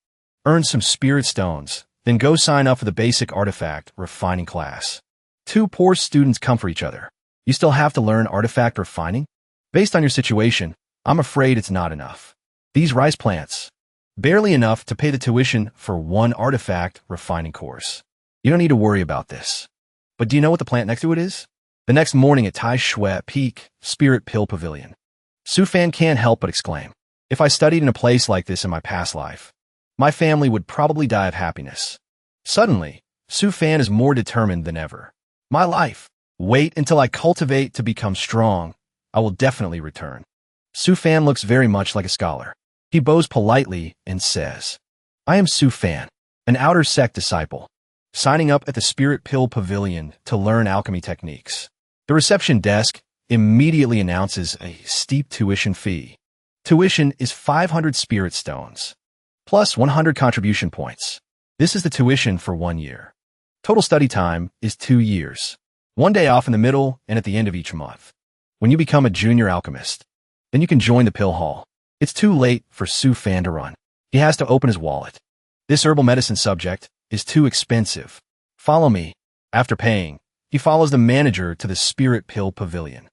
Earn some spirit stones, then go sign up for the basic artifact refining class. 2 poor students come for each other. You still have to learn artifact refining? Based on your situation, I'm afraid it's not enough. These rice plants, barely enough to pay the tuition for 1 artifact refining course. You don't need to worry about this. But do you know what the plant next to it is? The next morning at Tai Shui Peak, Spirit Pill Pavilion. Su Fan can't help but exclaim, if I studied in a place like this in my past life, my family would probably die of happiness. Suddenly, Su Fan is more determined than ever. My life. Wait until I cultivate to become strong. I will definitely return. Su Fan looks very much like a scholar. He bows politely and says, I am Su Fan, an outer sect disciple, signing up at the Spirit Pill Pavilion to learn alchemy techniques. The reception desk immediately announces a steep tuition fee. Tuition is 500 spirit stones, plus 100 contribution points. This is the tuition for 1 year. Total study time is 2 years. 1 day off in the middle and at the end of each month. When you become a junior alchemist, then you can join the Pill Hall. It's too late for Su Fan to run. He has to open his wallet. This herbal medicine subject is too expensive. Follow me. After paying, he follows the manager to the Spirit Pill Pavilion.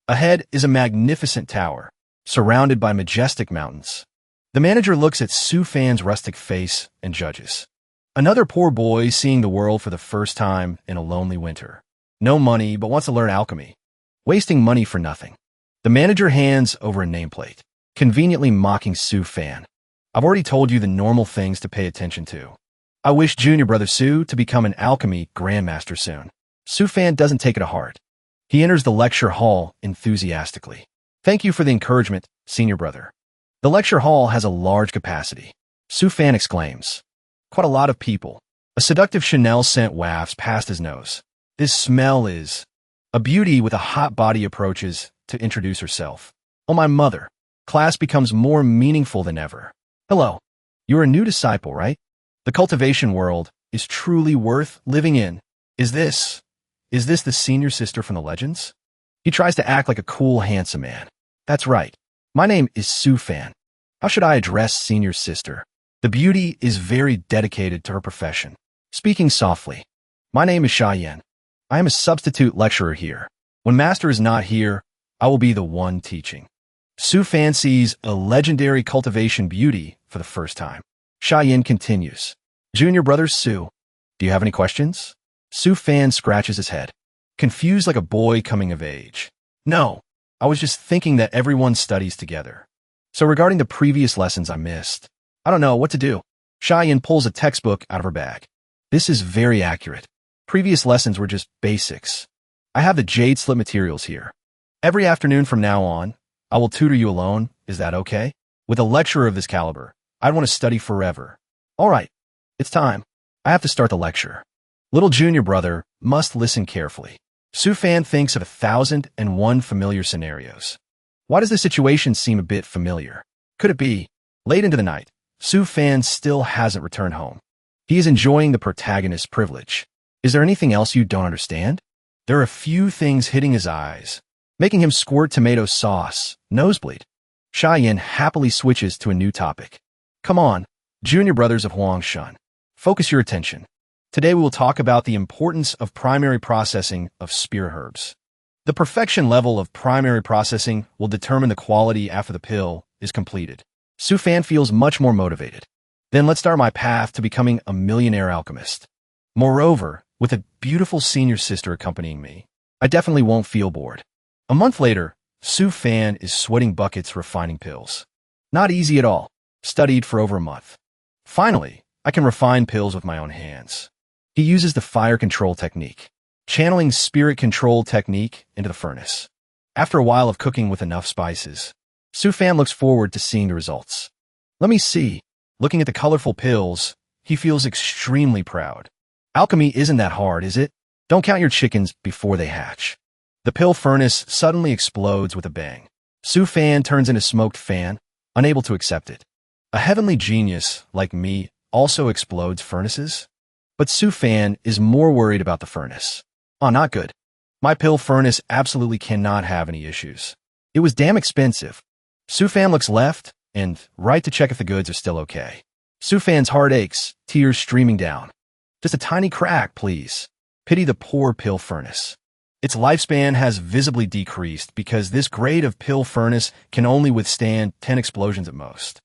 Ahead is a magnificent tower, surrounded by majestic mountains. The manager looks at Su Fan's rustic face and judges. Another poor boy seeing the world for the first time in a lonely winter. No money, but wants to learn alchemy. Wasting money for nothing. The manager hands over a nameplate, conveniently mocking Su Fan. I've already told you the normal things to pay attention to. I wish junior brother Su to become an alchemy grandmaster soon. Su Fan doesn't take it to heart. He enters the lecture hall enthusiastically. Thank you for the encouragement, senior brother. The lecture hall has a large capacity. Su Fan exclaims. Quite a lot of people. A seductive Chanel scent wafts past his nose. This smell is... A beauty with a hot body approaches to introduce herself. Oh, my mother. Class becomes more meaningful than ever. Hello. You're a new disciple, right? The cultivation world is truly worth living in. Is this the senior sister from the legends? He tries to act like a cool, handsome man. That's right. My name is Su Fan. How should I address senior sister? The beauty is very dedicated to her profession. Speaking softly. My name is Xiaoyan. I am a substitute lecturer here. When master is not here, I will be the one teaching. Su Fan sees a legendary cultivation beauty for the first time. Xiaoyan continues. Junior brother Su, do you have any questions? Su Fan scratches his head, confused like a boy coming of age. No, I was just thinking that everyone studies together. So regarding the previous lessons I missed, I don't know what to do. Xiaoyan pulls a textbook out of her bag. This is very accurate. Previous lessons were just basics. I have the jade slip materials here. Every afternoon from now on, I will tutor you alone. Is that okay? With a lecturer of this caliber, I'd want to study forever. All right, it's time. I have to start the lecture. Little junior brother must listen carefully. Su Fan thinks of 1,001 familiar scenarios. Why does the situation seem a bit familiar? Could it be? Late into the night, Su Fan still hasn't returned home. He is enjoying the protagonist's privilege. Is there anything else you don't understand? There are a few things hitting his eyes, making him squirt tomato sauce, nosebleed. Xiaoyan happily switches to a new topic. Come on, junior brothers of Huangshan. Focus your attention. Today we will talk about the importance of primary processing of spirit herbs. The perfection level of primary processing will determine the quality after the pill is completed. Su Fan feels much more motivated. Then let's start my path to becoming a millionaire alchemist. Moreover, with a beautiful senior sister accompanying me, I definitely won't feel bored. A month later, Su Fan is sweating buckets refining pills. Not easy at all. Studied for over a month. Finally, I can refine pills with my own hands. He uses the fire control technique, channeling spirit control technique into the furnace. After a while of cooking with enough spices, Su Fan looks forward to seeing the results. Let me see. Looking at the colorful pills, he feels extremely proud. Alchemy isn't that hard, is it? Don't count your chickens before they hatch. The pill furnace suddenly explodes with a bang. Su Fan turns into smoked fan, unable to accept it. A heavenly genius, like me, also explodes furnaces? But Su Fan is more worried about the furnace. Oh, not good. My pill furnace absolutely cannot have any issues. It was damn expensive. Su Fan looks left and right to check if the goods are still okay. Su Fan's heart aches, tears streaming down. Just a tiny crack, please. Pity the poor pill furnace. Its lifespan has visibly decreased because this grade of pill furnace can only withstand 10 explosions at most.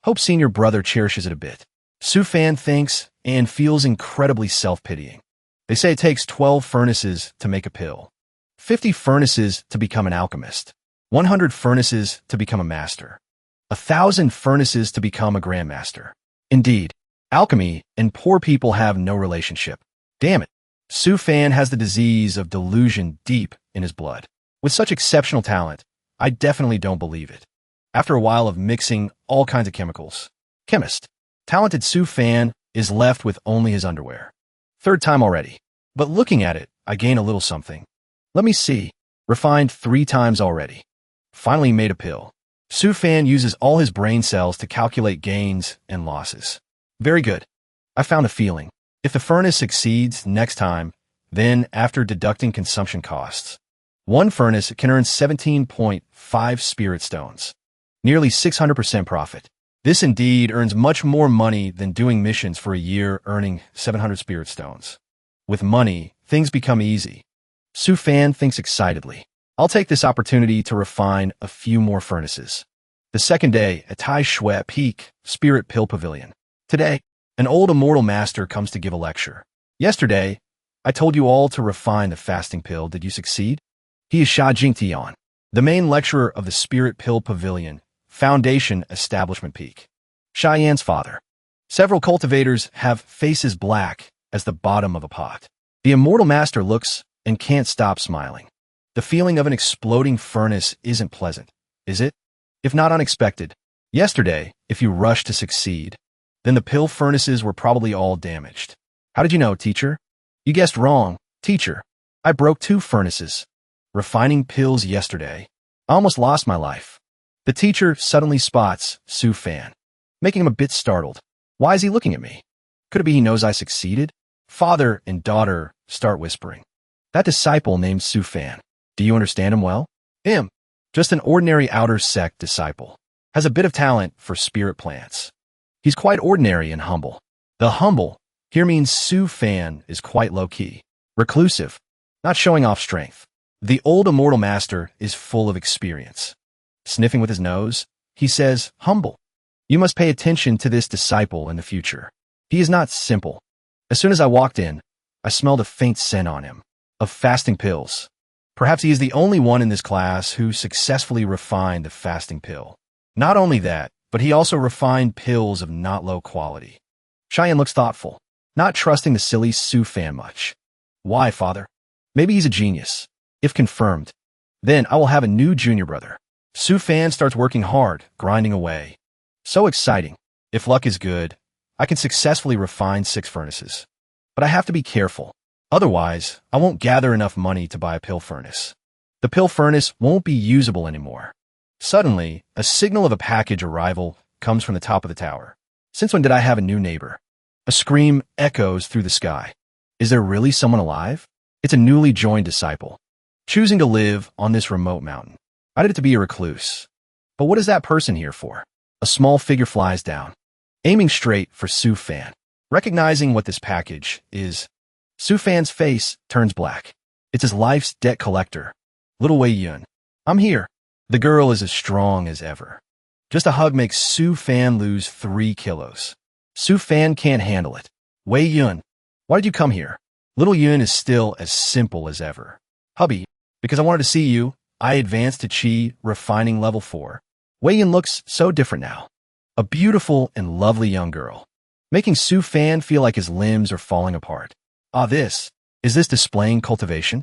Hope senior brother cherishes it a bit. Su Fan thinks and feels incredibly self-pitying. They say it takes 12 furnaces to make a pill, 50 furnaces to become an alchemist, 100 furnaces to become a master, 1,000 furnaces to become a grandmaster. Indeed, alchemy and poor people have no relationship. Damn it. Su Fan has the disease of delusion deep in his blood. With such exceptional talent, I definitely don't believe it. After a while of mixing all kinds of chemicals, chemist, talented Su Fan is left with only his underwear. Third time already. But looking at it, I gain a little something. Let me see. Refined 3 times already. Finally made a pill. Su Fan uses all his brain cells to calculate gains and losses. Very good. I found a feeling. If the furnace succeeds next time, then after deducting consumption costs, one furnace can earn 17.5 spirit stones. Nearly 600% profit. This indeed earns much more money than doing missions for a year earning 700 spirit stones. With money, things become easy. Su Fan thinks excitedly. I'll take this opportunity to refine a few more furnaces. The second day at Tai Shui Peak Spirit Pill Pavilion. Today, an old immortal master comes to give a lecture. Yesterday, I told you all to refine the fasting pill. Did you succeed? He is Sha Jingtian, the main lecturer of the Spirit Pill Pavilion, Foundation Establishment Peak. Sha Yan's father. Several cultivators have faces black as the bottom of a pot. The immortal master looks and can't stop smiling. The feeling of an exploding furnace isn't pleasant, is it? If not unexpected. Yesterday, if you rushed to succeed, then the pill furnaces were probably all damaged. How did you know, teacher? You guessed wrong, teacher. I broke 2 furnaces. Refining pills yesterday. I almost lost my life. The teacher suddenly spots Su Fan, making him a bit startled. Why is he looking at me? Could it be he knows I succeeded? Father and daughter start whispering. That disciple named Su Fan. Do you understand him well? Him. Just an ordinary outer sect disciple. Has a bit of talent for spirit plants. He's quite ordinary and humble. The humble here means Su Fan is quite low-key, reclusive, not showing off strength. The old immortal master is full of experience. Sniffing with his nose, he says, humble. You must pay attention to this disciple in the future. He is not simple. As soon as I walked in, I smelled a faint scent on him, of fasting pills. Perhaps he is the only one in this class who successfully refined the fasting pill. Not only that, but he also refined pills of not low quality. Cheyenne looks thoughtful, not trusting the silly Su Fan much. Why, father? Maybe he's a genius. If confirmed, then I will have a new junior brother. Su Fan starts working hard, grinding away. So exciting. If luck is good, I can successfully refine 6 furnaces. But I have to be careful. Otherwise, I won't gather enough money to buy a pill furnace. The pill furnace won't be usable anymore. Suddenly, a signal of a package arrival comes from the top of the tower. Since when did I have a new neighbor? A scream echoes through the sky. Is there really someone alive? It's a newly joined disciple, choosing to live on this remote mountain. I did it to be a recluse. But what is that person here for? A small figure flies down, aiming straight for Su Fan. Recognizing what this package is, Su Fan's face turns black. It's his life's debt collector, Little Wei Yun. I'm here. The girl is as strong as ever. Just a hug makes Su Fan lose 3 kilos. Su Fan can't handle it. Wei Yun, why did you come here? Little Yun is still as simple as ever. Hubby, because I wanted to see you, I advanced to Chi refining level 4. Wei Yun looks so different now. A beautiful and lovely young girl, making Su Fan feel like his limbs are falling apart. Is this displaying cultivation?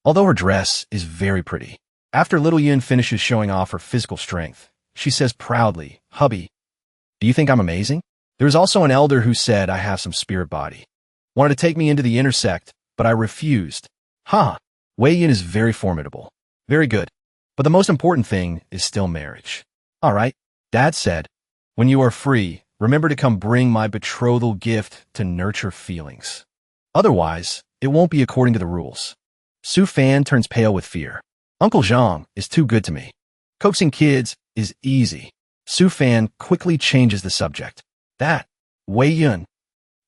Although her dress is very pretty. After Little Yun finishes showing off her physical strength, she says proudly, Hubby, do you think I'm amazing? There is also an elder who said I have some spirit body. Wanted to take me into the inner sect, but I refused. Wei Yun is very formidable. Very good. But the most important thing is still marriage. All right, Dad said, when you are free, remember to come bring my betrothal gift to nurture feelings. Otherwise, it won't be according to the rules. Su Fan turns pale with fear. Uncle Zhang is too good to me. Coaxing kids is easy. Su Fan quickly changes the subject. Wei Yun.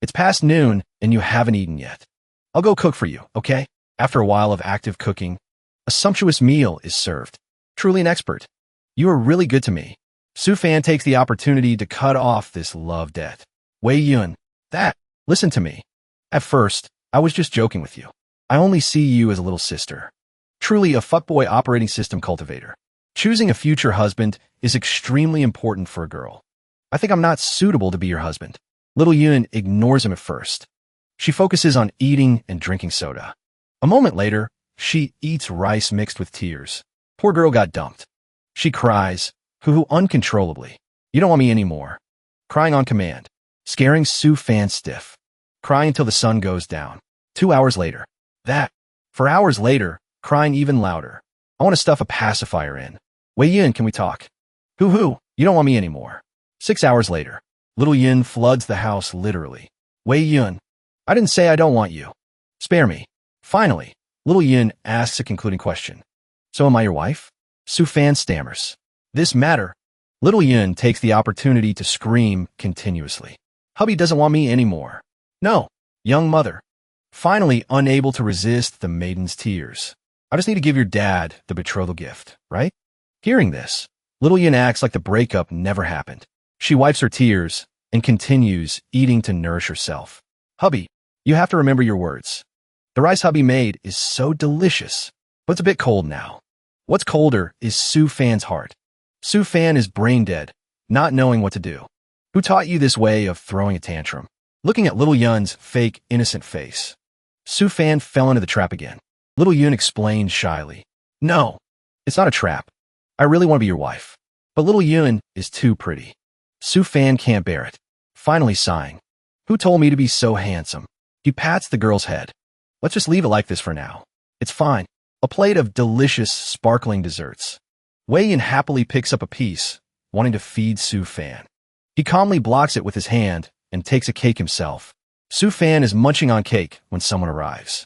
It's past noon and you haven't eaten yet. I'll go cook for you, okay? After a while of active cooking, a sumptuous meal is served. Truly an expert. You are really good to me. Su Fan takes the opportunity to cut off this love debt. Wei Yun. Listen to me. At first, I was just joking with you. I only see you as a little sister. Truly a fuckboy operating system cultivator. Choosing a future husband is extremely important for a girl. I think I'm not suitable to be your husband. Little Yun ignores him at first. She focuses on eating and drinking soda. A moment later, she eats rice mixed with tears. Poor girl got dumped. She cries, hoo-hoo uncontrollably. You don't want me anymore. Crying on command. Scaring Su Fan stiff. Crying until the sun goes down. 2 hours later. 4 hours later, crying even louder. I want to stuff a pacifier in. Wei Yun, can we talk? Hoo-hoo, you don't want me anymore. 6 hours later. Little Yun floods the house literally. Wei Yun, I didn't say I don't want you. Spare me. Finally, Little Yun asks a concluding question. So am I your wife? Su Fan stammers. This matter. Little Yun takes the opportunity to scream continuously. Hubby doesn't want me anymore. No, young mother. Finally unable to resist the maiden's tears. I just need to give your dad the betrothal gift, right? Hearing this, little Yin acts like the breakup never happened. She wipes her tears and continues eating to nourish herself. Hubby, you have to remember your words. The rice hubby made is so delicious, but it's a bit cold now. What's colder is Su Fan's heart. Su Fan is brain dead, not knowing what to do. Who taught you this way of throwing a tantrum? Looking at little Yun's fake, innocent face, Su Fan fell into the trap again. Little Yun explained shyly. No, it's not a trap. I really want to be your wife. But little Yun is too pretty. Su Fan can't bear it. Finally sighing. Who told me to be so handsome? He pats the girl's head. Let's just leave it like this for now. It's fine. A plate of delicious, sparkling desserts. Wei Yin happily picks up a piece, wanting to feed Su Fan. He calmly blocks it with his hand and takes a cake himself. Su Fan is munching on cake when someone arrives.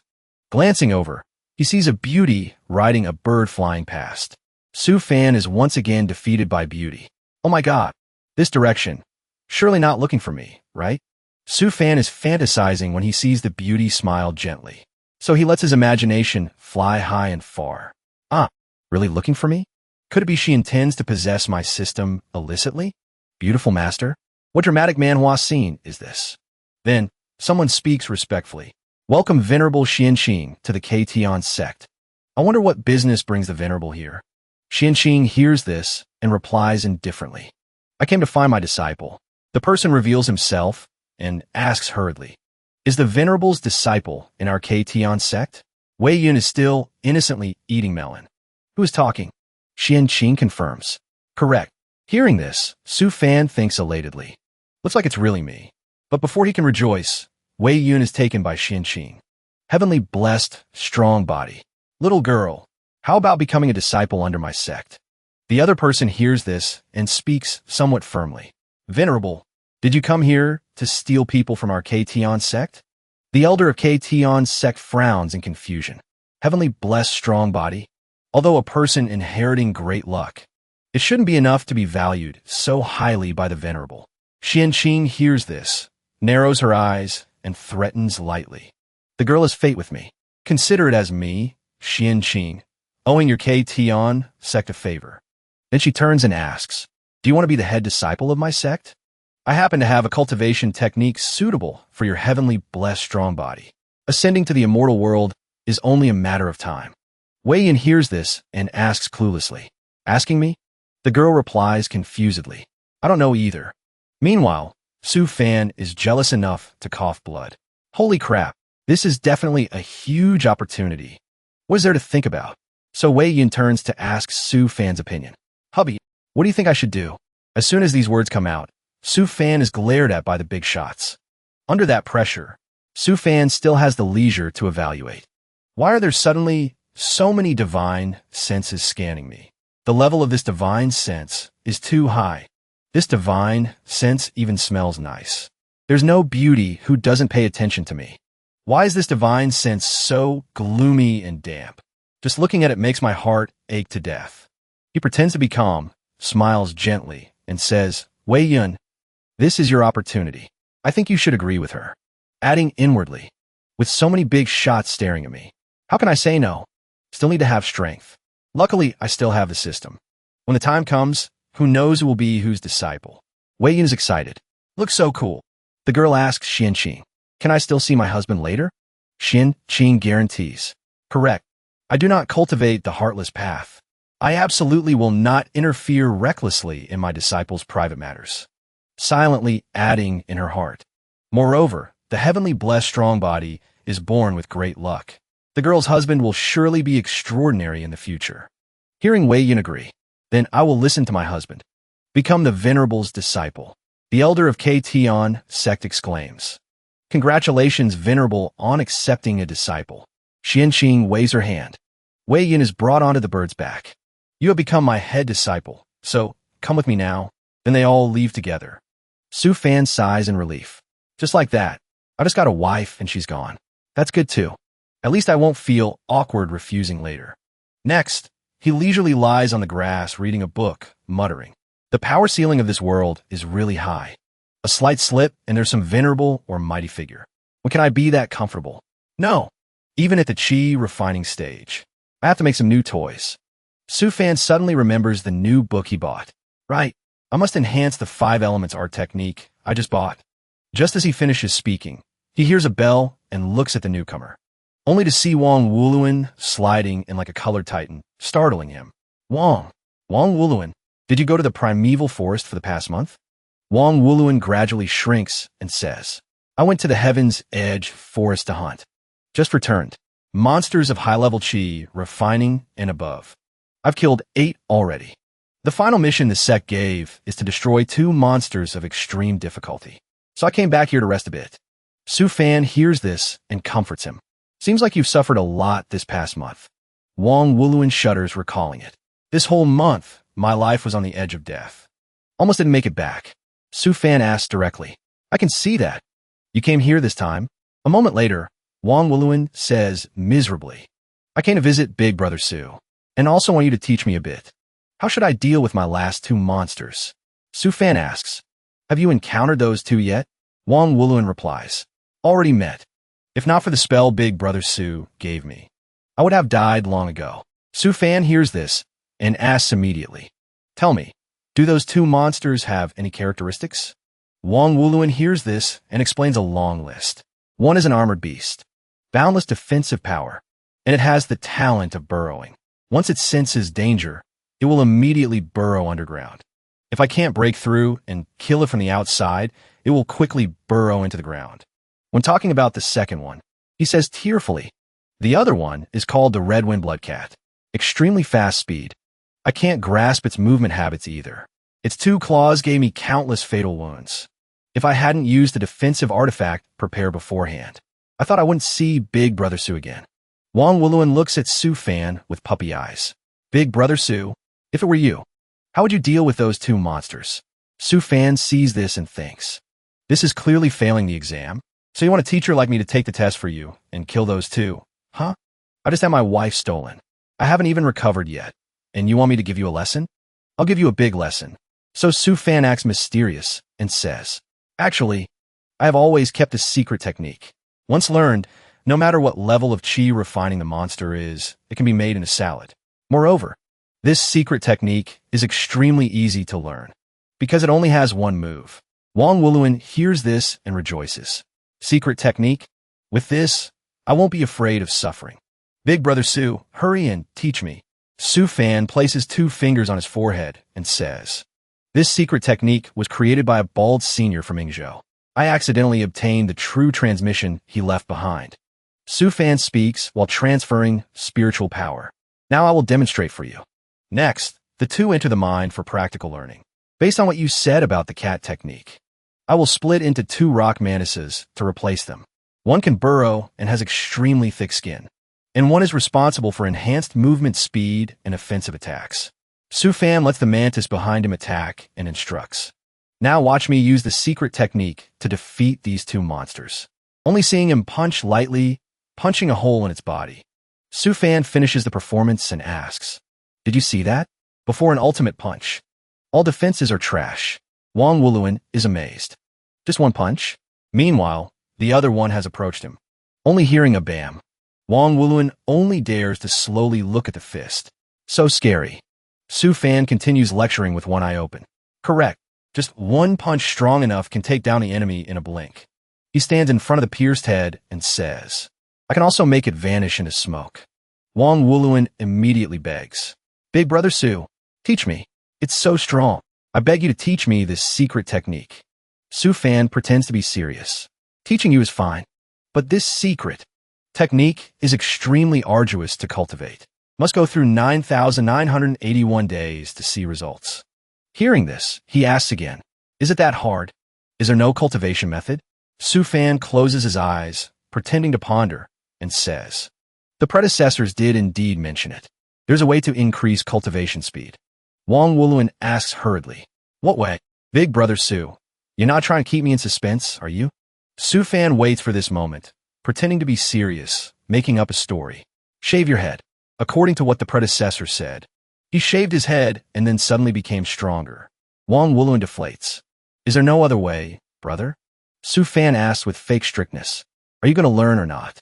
Glancing over, he sees a beauty riding a bird flying past. Su Fan is once again defeated by beauty. Oh my god, this direction. Surely not looking for me, right? Su Fan is fantasizing when he sees the beauty smile gently. So he lets his imagination fly high and far. Ah, really looking for me? Could it be she intends to possess my system illicitly? Beautiful master? What dramatic manhwa scene is this? Then, someone speaks respectfully. Welcome Venerable Xianqing to the Ktion sect. I wonder what business brings the Venerable here. Xianqing hears this and replies indifferently. I came to find my disciple. The person reveals himself and asks hurriedly. Is the Venerable's disciple in our Ktion sect? Wei Yun is still innocently eating melon. Who is talking? Xianqing confirms. Correct. Hearing this, Su Fan thinks elatedly. Looks like it's really me. But before he can rejoice, Wei Yun is taken by Xianqing. Heavenly blessed, strong body. Little girl, how about becoming a disciple under my sect? The other person hears this and speaks somewhat firmly. Venerable, did you come here to steal people from our Ktion sect? The elder of Ktion sect frowns in confusion. Heavenly blessed, strong body. Although a person inheriting great luck, it shouldn't be enough to be valued so highly by the Venerable. Xianqing hears this, narrows her eyes, and threatens lightly. The girl is fate with me. Consider it as me, Xianqing, owing your Ktion sect a favor. Then she turns and asks, do you want to be the head disciple of my sect? I happen to have a cultivation technique suitable for your heavenly blessed strong body. Ascending to the immortal world is only a matter of time. Wei Yin hears this and asks cluelessly. Asking me? The girl replies confusedly. I don't know either. Meanwhile, Su Fan is jealous enough to cough blood. Holy crap, this is definitely a huge opportunity. What is there to think about? So Wei Yin turns to ask Su Fan's opinion. Hubby, what do you think I should do? As soon as these words come out, Su Fan is glared at by the big shots. Under that pressure, Su Fan still has the leisure to evaluate. Why are there suddenly so many divine senses scanning me? The level of this divine sense is too high. This divine sense even smells nice. There's no beauty who doesn't pay attention to me. Why is this divine sense so gloomy and damp? Just looking at it makes my heart ache to death. He pretends to be calm, smiles gently, and says, Wei Yun, this is your opportunity. I think you should agree with her. Adding inwardly, with so many big shots staring at me, how can I say no? Still need to have strength. Luckily, I still have the system. When the time comes, who knows who will be whose disciple? Wei Yun is excited. Looks so cool. The girl asks Xianqing, can I still see my husband later? Xianqing guarantees. Correct. I do not cultivate the heartless path. I absolutely will not interfere recklessly in my disciple's private matters. Silently adding in her heart. Moreover, the heavenly blessed strong body is born with great luck. The girl's husband will surely be extraordinary in the future. Hearing Wei Yin agree, then I will listen to my husband. Become the Venerable's disciple. The elder of Ktion sect exclaims. Congratulations, Venerable, on accepting a disciple. Xianqing waves her hand. Wei Yin is brought onto the bird's back. You have become my head disciple, so come with me now. Then they all leave together. Su Fan sighs in relief. Just like that. I just got a wife and she's gone. That's good too. At least I won't feel awkward refusing later. Next, he leisurely lies on the grass reading a book, muttering. The power ceiling of this world is really high. A slight slip and there's some venerable or mighty figure. When can I be that comfortable? No. Even at the chi refining stage. I have to make some new toys. Su Fan suddenly remembers the new book he bought. Right, I must enhance the 5 elements art technique I just bought. Just as he finishes speaking, he hears a bell and looks at the newcomer, only to see Wang Wuluan sliding in like a colored titan, startling him. Wang Wuluan, did you go to the primeval forest for the past month? Wang Wuluan gradually shrinks and says, I went to the Heaven's Edge forest to hunt. Just returned. Monsters of high-level chi, refining, and above. I've killed 8 already. The final mission the sect gave is to destroy 2 monsters of extreme difficulty. So I came back here to rest a bit. Su Fan hears this and comforts him. Seems like you've suffered a lot this past month. Wang Wuluan shudders, recalling it. This whole month, my life was on the edge of death. Almost didn't make it back. Su Fan asks directly. I can see that. You came here this time. A moment later, Wang Wuluan says miserably, I came to visit Big Brother Su, and also want you to teach me a bit. How should I deal with my last 2 monsters? Su Fan asks, have you encountered those 2 yet? Wang Wuluan replies, already met. If not for the spell Big Brother Su gave me, I would have died long ago. Su Fan hears this and asks immediately, tell me, do those 2 monsters have any characteristics? Wang Wuluan hears this and explains a long list. One is an armored beast, boundless defensive power, and it has the talent of burrowing. Once it senses danger, it will immediately burrow underground. If I can't break through and kill it from the outside, it will quickly burrow into the ground. When talking about the second one, he says tearfully, the other one is called the Red Wind Bloodcat. Extremely fast speed. I can't grasp its movement habits either. Its 2 claws gave me countless fatal wounds. If I hadn't used a defensive artifact prepared beforehand, I thought I wouldn't see Big Brother Su again. Wang Wuluan looks at Su Fan with puppy eyes. Big Brother Su, if it were you, how would you deal with those 2 monsters? Su Fan sees this and thinks, this is clearly failing the exam. So you want a teacher like me to take the test for you and kill those 2, huh? I just had my wife stolen. I haven't even recovered yet. And you want me to give you a lesson? I'll give you a big lesson. So Su Fan acts mysterious and says, actually, I have always kept a secret technique. Once learned, no matter what level of chi refining the monster is, it can be made in a salad. Moreover, this secret technique is extremely easy to learn because it only has 1 move. Wang Wuluan hears this and rejoices. Secret technique? With this, I won't be afraid of suffering. Big Brother Su, hurry and teach me. Su Fan places 2 fingers on his forehead and says, this secret technique was created by a bald senior from Yingzhou. I accidentally obtained the true transmission he left behind. Su Fan speaks while transferring spiritual power. Now I will demonstrate for you. Next, the 2 enter the mind for practical learning. Based on what you said about the cat technique, I will split into 2 rock mantises to replace them. One can burrow and has extremely thick skin, and one is responsible for enhanced movement speed and offensive attacks. Su Fan lets the mantis behind him attack and instructs. Now watch me use the secret technique to defeat these 2 monsters. Only seeing him punch lightly, punching a hole in its body. Su Fan finishes the performance and asks, did you see that? Before an ultimate punch, all defenses are trash. Wang Wuluan is amazed. Just 1 punch? Meanwhile, the other one has approached him. Only hearing a bam, Wang Wuluan only dares to slowly look at the fist. So scary. Su Fan continues lecturing with one eye open. Correct. Just 1 punch strong enough can take down the enemy in a blink. He stands in front of the pierced head and says, I can also make it vanish into smoke. Wang Wuluan immediately begs, Big Brother Su, teach me. It's so strong. I beg you to teach me this secret technique. Su Fan pretends to be serious. Teaching you is fine, but this secret technique is extremely arduous to cultivate. Must go through 9,981 days to see results. Hearing this, he asks again, is it that hard? Is there no cultivation method? Su Fan closes his eyes, pretending to ponder, and says, the predecessors did indeed mention it. There's a way to increase cultivation speed. Wang Wuluan asks hurriedly, what way? Big Brother Su, you're not trying to keep me in suspense, are you? Su Fan waits for this moment, pretending to be serious, making up a story. Shave your head. According to what the predecessor said, he shaved his head and then suddenly became stronger. Wang Wuluan deflates. Is there no other way, brother? Su Fan asks with fake strictness, are you going to learn or not?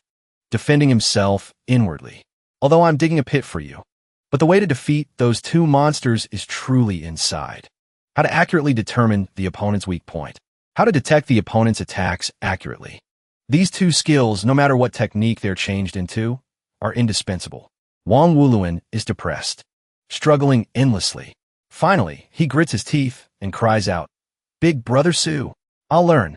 Defending himself inwardly. although I'm digging a pit for you. But the way to defeat those two monsters is truly inside. How to accurately determine the opponent's weak point. How to detect the opponent's attacks accurately. These two skills, no matter what technique they're changed into, are indispensable. Wang Wuluan is depressed, struggling endlessly. Finally, he grits his teeth and cries out, "Big Brother Sue, I'll learn."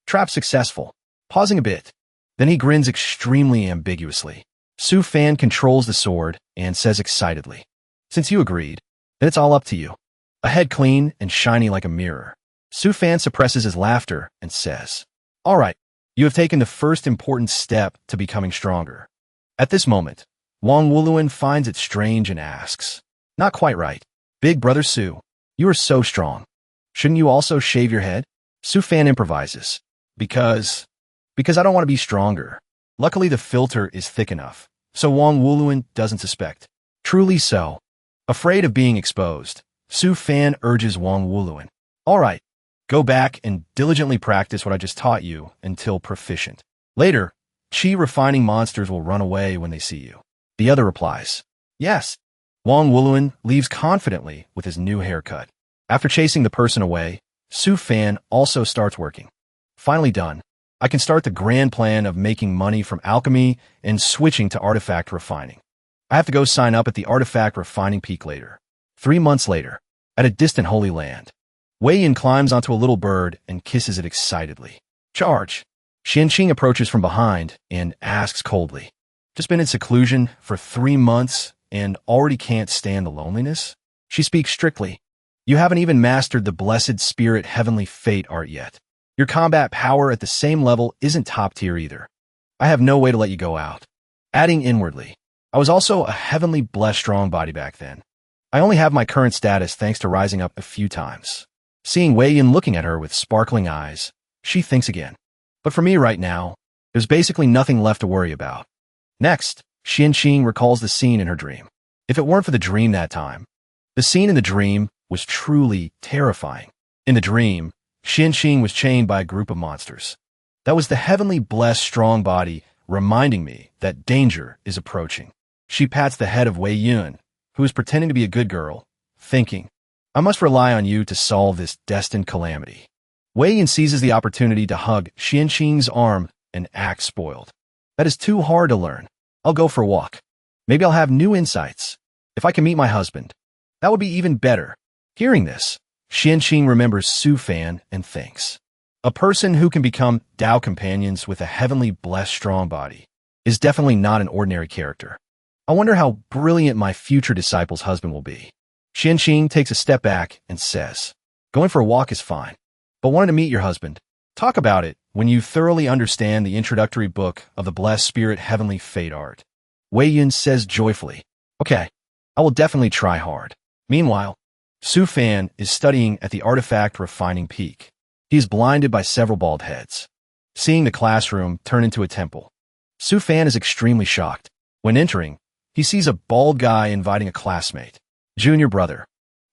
Trap successful. Pausing a bit. Then he grins extremely ambiguously. Su Fan controls the sword and says excitedly, "Since you agreed, then it's all up to you." A head clean and shiny like a mirror. Su Fan suppresses his laughter and says, "All right, you have taken the first important step to becoming stronger." At this moment, Wang Wuluan finds it strange and asks, "Not quite right. Big Brother Su, you are so strong. Shouldn't you also shave your head?" Su Fan improvises, Because I don't want to be stronger." Luckily, the filter is thick enough, so Wang Wuluan doesn't suspect. Truly so. Afraid of being exposed, Su Fan urges Wang Wuluan, "All right, go back and diligently practice what I just taught you until proficient. Later, chi refining monsters will run away when they see you." The other replies, "Yes." Wang Wuluan leaves confidently with his new haircut. After chasing the person away, Su Fan also starts working. Finally done, I can start the grand plan of making money from alchemy and switching to artifact refining. I have to go sign up at the artifact refining peak later. 3 months later, at a distant holy land, Wei Yin climbs onto a little bird and kisses it excitedly. "Charge." Xianqing approaches from behind and asks coldly, "Just been in seclusion for 3 months and already can't stand the loneliness?" She speaks strictly. "You haven't even mastered the blessed spirit heavenly fate art yet. Your combat power at the same level isn't top tier either. I have no way to let you go out." Adding inwardly, "I was also a heavenly blessed strong body back then. I only have my current status thanks to rising up a few times." Seeing Wei Yin looking at her with sparkling eyes, she thinks again. "But for me right now, there's basically nothing left to worry about." Next, Xianqing recalls the scene in her dream. If it weren't for the dream that time, the scene in the dream was truly terrifying. In the dream, Xianqing was chained by a group of monsters. That was the heavenly blessed strong body reminding me that danger is approaching. She pats the head of Wei Yun, who is pretending to be a good girl, thinking, "I must rely on you to solve this destined calamity." Wei Yun seizes the opportunity to hug Xianqing's arm and acts spoiled. "That is too hard to learn. I'll go for a walk. Maybe I'll have new insights. If I can meet my husband, that would be even better." Hearing this, Xianqing remembers Su Fan and thinks, "A person who can become Dao companions with a heavenly blessed strong body is definitely not an ordinary character. I wonder how brilliant my future disciple's husband will be." Xianqing takes a step back and says, "Going for a walk is fine, but wanting to meet your husband. Talk about it when you thoroughly understand the introductory book of the Blessed Spirit Heavenly Fate art." Wei Yun says joyfully, "Okay, I will definitely try hard." Meanwhile, Su Fan is studying at the artifact refining peak. He is blinded by several bald heads. Seeing the classroom turn into a temple, Su Fan is extremely shocked. When entering, he sees a bald guy inviting a classmate. "Junior brother,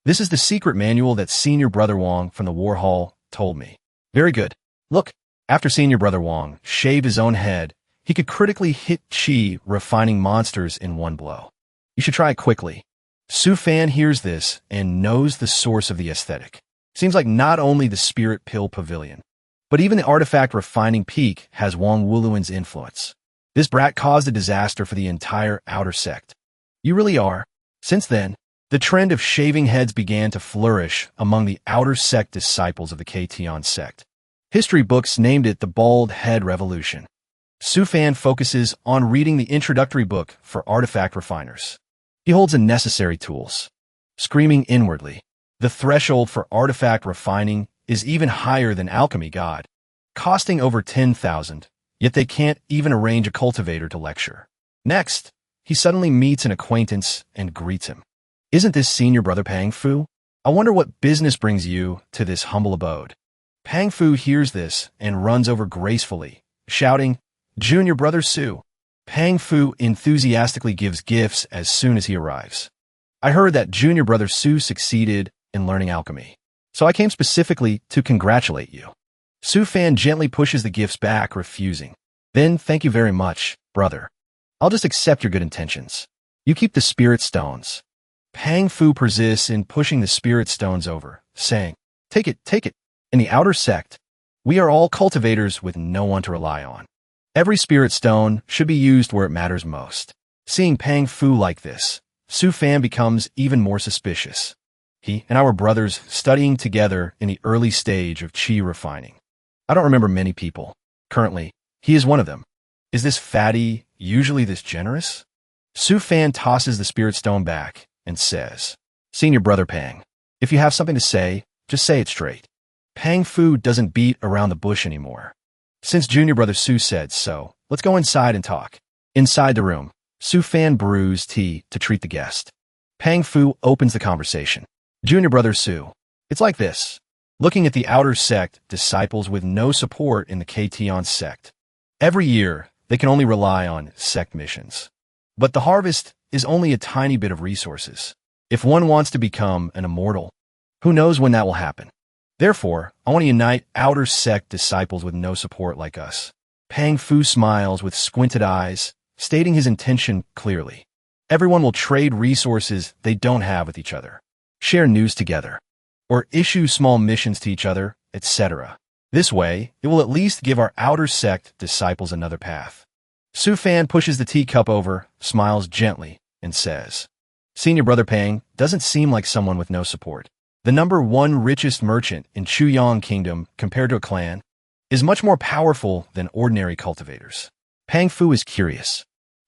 this is the secret manual that Senior Brother Wang from the War Hall told me." "Very good. Look." After Senior Brother Wang shaved his own head, he could critically hit chi refining monsters in one blow. "You should try it quickly." Su Fan hears this and knows the source of the aesthetic. Seems like not only the Spirit Pill Pavilion, but even the artifact refining peak has Wang Wuluan's influence. This brat caused a disaster for the entire outer sect. "You really are." Since then, the trend of shaving heads began to flourish among the outer sect disciples of the Ktion sect. History books named it the Bald Head Revolution. Su Fan focuses on reading the introductory book for artifact refiners. He holds the necessary tools. Screaming inwardly, the threshold for artifact refining is even higher than alchemy god, costing over 10,000, yet they can't even arrange a cultivator to lecture. Next, he suddenly meets an acquaintance and greets him. "Isn't this Senior Brother Pang Fu? I wonder what business brings you to this humble abode." Pang Fu hears this and runs over gracefully, shouting, "Junior Brother Su." Pang Fu enthusiastically gives gifts as soon as he arrives. "I heard that Junior Brother Su succeeded in learning alchemy, so I came specifically to congratulate you." Su Fan gently pushes the gifts back, refusing. "Then thank you very much, brother. I'll just accept your good intentions." You keep the spirit stones. Pang Fu persists in pushing the spirit stones over, saying, take it, take it. In the outer sect, we are all cultivators with no one to rely on. Every spirit stone should be used where it matters most. Seeing Pang Fu like this, Su Fan becomes even more suspicious. He and our brothers studying together in the early stage of chi refining. I don't remember many people. Currently, he is one of them. Is this fatty usually this generous? Su Fan tosses the spirit stone back and says, Senior Brother Pang, if you have something to say, just say it straight. Pang Fu doesn't beat around the bush anymore. Since Junior Brother Su said so, let's go inside and talk. Inside the room, Su Fan brews tea to treat the guest. Pang Fu opens the conversation. Junior Brother Su, it's like this. Looking at the outer sect, disciples with no support in the Ktion sect. Every year, they can only rely on sect missions. But the harvest is only a tiny bit of resources. If one wants to become an immortal, who knows when that will happen? Therefore, I want to unite outer sect disciples with no support like us. Pang Fu smiles with squinted eyes, stating his intention clearly. Everyone will trade resources they don't have with each other, share news together, or issue small missions to each other, etc. This way, it will at least give our outer sect disciples another path. Su Fan pushes the teacup over, smiles gently, and says, Senior Brother Pang doesn't seem like someone with no support. The #1 richest merchant in Chuyang Kingdom, compared to a clan, is much more powerful than ordinary cultivators. Pang Fu is curious.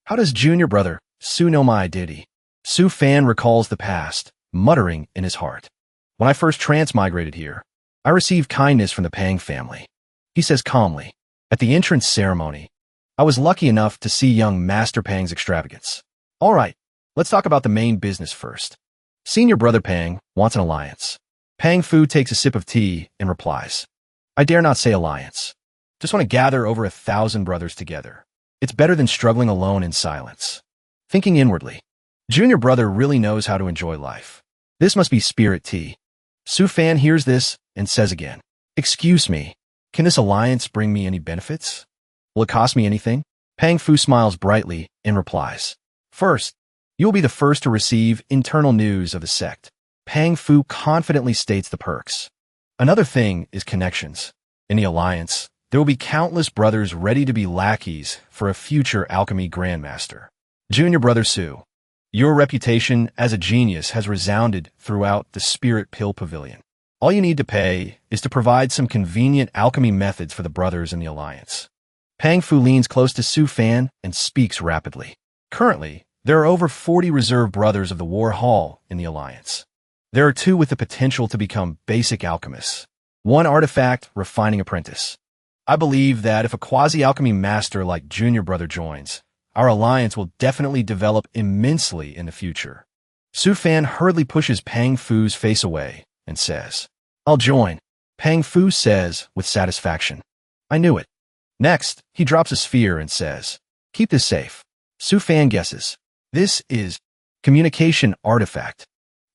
How does Junior Brother Su know my identity? Su Fan recalls the past, muttering in his heart. When I first transmigrated here, I received kindness from the Pang family. He says calmly. At the entrance ceremony, I was lucky enough to see young Master Pang's extravagance. All right, let's talk about the main business first. Senior Brother Pang wants an alliance. Pang Fu takes a sip of tea and replies, I dare not say alliance. Just want to gather over 1,000 brothers together. It's better than struggling alone in silence. Thinking inwardly, Junior Brother really knows how to enjoy life. This must be spirit tea. Su Fan hears this and says again, Excuse me, can this alliance bring me any benefits? Will it cost me anything? Pang Fu smiles brightly and replies, First, you will be the first to receive internal news of the sect. Pang Fu confidently states the perks. Another thing is connections. In the alliance, there will be countless brothers ready to be lackeys for a future alchemy grandmaster. Junior Brother Su, your reputation as a genius has resounded throughout the Spirit Pill Pavilion. All you need to pay is to provide some convenient alchemy methods for the brothers in the alliance. Pang Fu leans close to Su Fan and speaks rapidly. Currently, there are over 40 reserve brothers of the War Hall in the alliance. There are 2 with the potential to become basic alchemists. 1 artifact refining apprentice. I believe that if a quasi-alchemy master like Junior Brother joins, our alliance will definitely develop immensely in the future. Su Fan hurriedly pushes Pang Fu's face away and says, I'll join. Pang Fu says with satisfaction, I knew it. Next, he drops a sphere and says, Keep this safe. Su Fan guesses, This is communication artifact.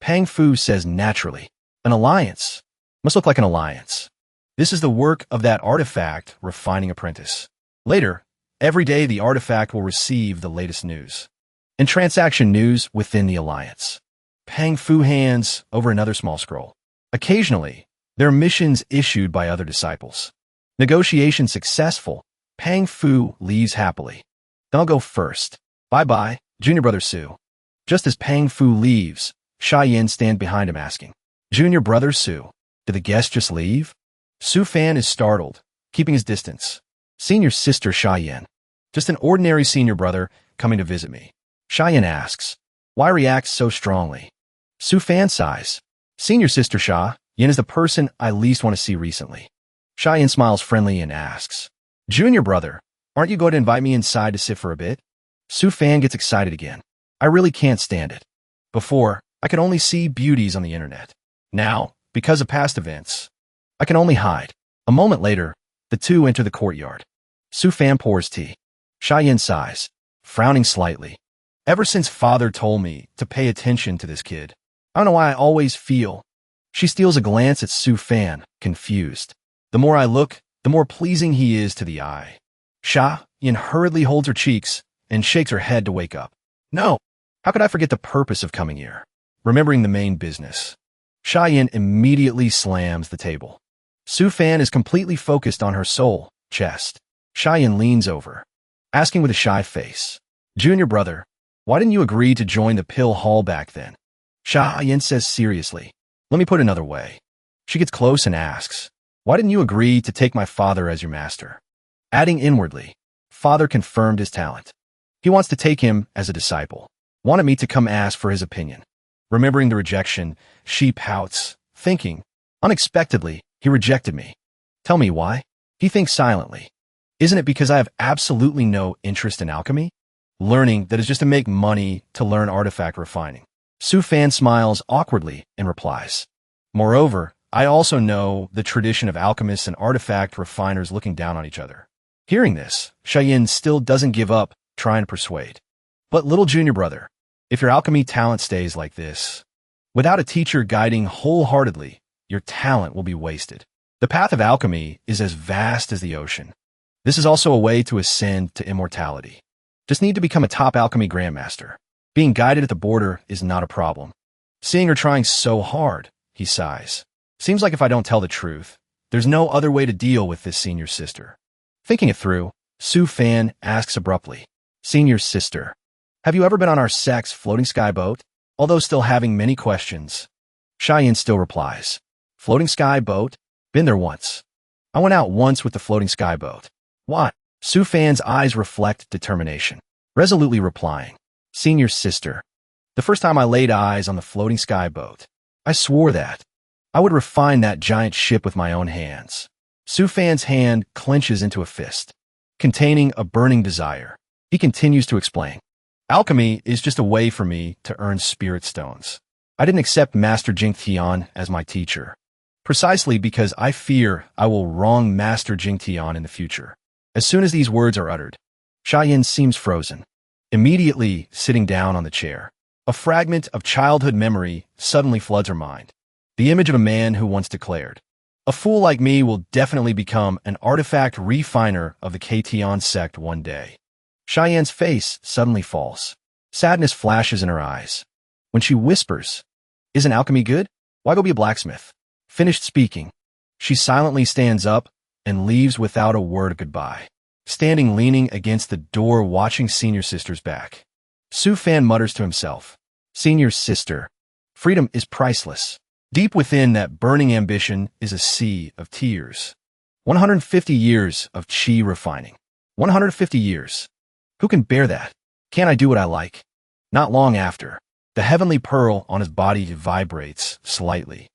Pang Fu says naturally, An alliance. Must look like an alliance. This is the work of that artifact refining apprentice. Later, every day the artifact will receive the latest news and transaction news within the alliance. Pang Fu hands over another small scroll. Occasionally, there are missions issued by other disciples. Negotiation successful, Pang Fu leaves happily. Then I'll go first. Bye-bye, Junior Brother Su. Just as Pang Fu leaves, Sha Yin stands behind him asking, Junior Brother Su, did the guest just leave? Su Fan is startled, keeping his distance. Senior Sister Sha Yin, just an ordinary senior brother coming to visit me. Sha Yin asks, why react so strongly? Su Fan sighs. Senior Sister Sha Yin is the person I least want to see recently. Sha Yin smiles friendly and asks, Junior Brother, aren't you going to invite me inside to sit for a bit? Su Fan gets excited again. I really can't stand it. Before, I could only see beauties on the internet. Now, because of past events, I can only hide. A moment later, the 2 enter the courtyard. Su Fan pours tea. Sha Yin sighs, frowning slightly. Ever since Father told me to pay attention to this kid, I don't know why I always feel. She steals a glance at Su Fan, confused. The more I look, the more pleasing he is to the eye. Sha Yin hurriedly holds her cheeks and shakes her head to wake up. No, How could I forget the purpose of coming here? Remembering the main business. Cheyenne immediately slams the table. Su Fan is completely focused on her soul, chest. Cheyenne leans over, asking with a shy face, "Junior brother, why didn't you agree to join the pill hall back then?" Cheyenne says seriously, "Let me put it another way." She gets close and asks, "Why didn't you agree to take my father as your master?" Adding inwardly, "Father confirmed his talent. He wants to take him as a disciple. Wanted me to come ask for his opinion." Remembering the rejection, she pouts, thinking, "Unexpectedly, he rejected me. Tell me why?" He thinks silently. "Isn't it because I have absolutely no interest in alchemy? Learning that is just to make money to learn artifact refining." Su Fan smiles awkwardly and replies, "Moreover, I also know the tradition of alchemists and artifact refiners looking down on each other." Hearing this, Cheyenne still doesn't give up trying to persuade. "But little junior brother, if your alchemy talent stays like this, without a teacher guiding wholeheartedly, your talent will be wasted. The path of alchemy is as vast as the ocean. This is also a way to ascend to immortality. Just need to become a top alchemy grandmaster. Being guided at the border is not a problem." Seeing her trying so hard, he sighs. "Seems like if I don't tell the truth, there's no other way to deal with this senior sister." Thinking it through, Su Fan asks abruptly, "Senior sister, have you ever been on our sect's floating sky boat?" Although still having many questions, Cheyenne still replies, "Floating sky boat? Been there once. I went out once with the floating sky boat." "What?" Su Fan's eyes reflect determination, resolutely replying, "Senior sister, the first time I laid eyes on the floating sky boat, I swore that I would refine that giant ship with my own hands." Su Fan's hand clenches into a fist, containing a burning desire. He continues to explain, "Alchemy is just a way for me to earn spirit stones. I didn't accept Master Jing Tian as my teacher, precisely because I fear I will wrong Master Jing Tian in the future." As soon as these words are uttered, Cheyenne seems frozen, immediately sitting down on the chair. A fragment of childhood memory suddenly floods her mind. The image of a man who once declared, "A fool like me will definitely become an artifact refiner of the Ktion sect one day." Cheyenne's face suddenly falls. Sadness flashes in her eyes. When she whispers, "Isn't alchemy good? Why go be a blacksmith?" Finished speaking, she silently stands up and leaves without a word of goodbye. Standing leaning against the door watching senior sister's back, Su Fan mutters to himself, "Senior sister, freedom is priceless." Deep within that burning ambition is a sea of tears. 150 years of chi refining. 150 years. Who can bear that? Can't I do what I like? Not long after, the heavenly pearl on his body vibrates slightly.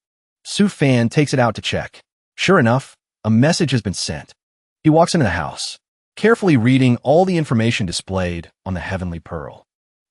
Su Fan takes it out to check. Sure enough, a message has been sent. He walks into the house, carefully reading all the information displayed on the heavenly pearl.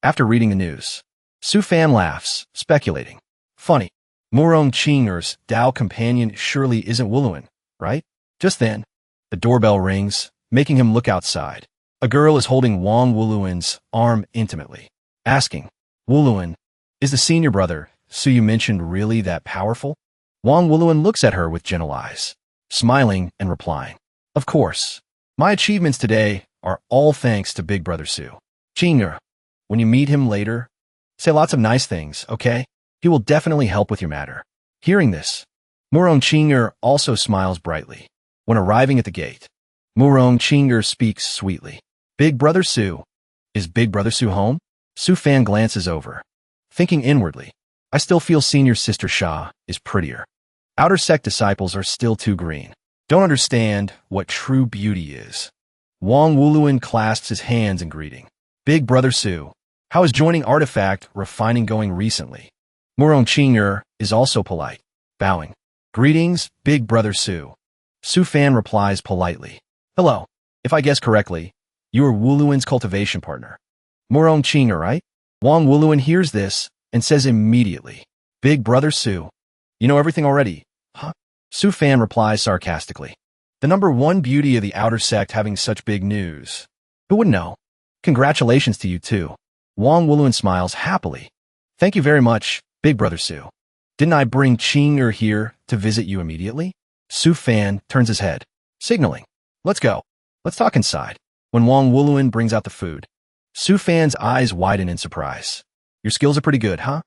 After reading the news, Su Fan laughs, speculating, "Funny, Murong Chinger's Tao companion surely isn't Wuluan, right?" Just then, the doorbell rings, making him look outside. A girl is holding Wang Wuluan's arm intimately, asking, "Wuluan, is the senior brother, Su you mentioned, really that powerful?" Wang Wuluan looks at her with gentle eyes, smiling and replying, "Of course. My achievements today are all thanks to Big Brother Su. Chinger, when you meet him later, say lots of nice things, okay? He will definitely help with your matter." Hearing this, Murong Chinger also smiles brightly. When arriving at the gate, Murong Chinger speaks sweetly. "Big Brother Su, is Big Brother Su home?" Su Fan glances over, thinking inwardly, "I still feel senior sister Sha is prettier. Outer sect disciples are still too green. Don't understand what true beauty is." Wang Wuluan clasps his hands in greeting. "Big Brother Su, how is joining artifact refining going recently?" Murong Chinger is also polite, bowing. "Greetings, Big Brother Su." Su Fan replies politely, "Hello. If I guess correctly, you are Wuluan's cultivation partner. Murong Chinger, right?" Wang Wuluan hears this and says immediately, "Big Brother Su, you know everything already, huh?" Su Fan replies sarcastically, "The number one beauty of the outer sect having such big news. Who would know? Congratulations to you too." Wang Wuluan smiles happily. "Thank you very much, Big Brother Su. Didn't I bring Chinger here to visit you immediately?" Su Fan turns his head, signaling, "Let's go. Let's talk inside." When Wang Wuluan brings out the food, Su Fan's eyes widen in surprise. Your skills are pretty good, huh?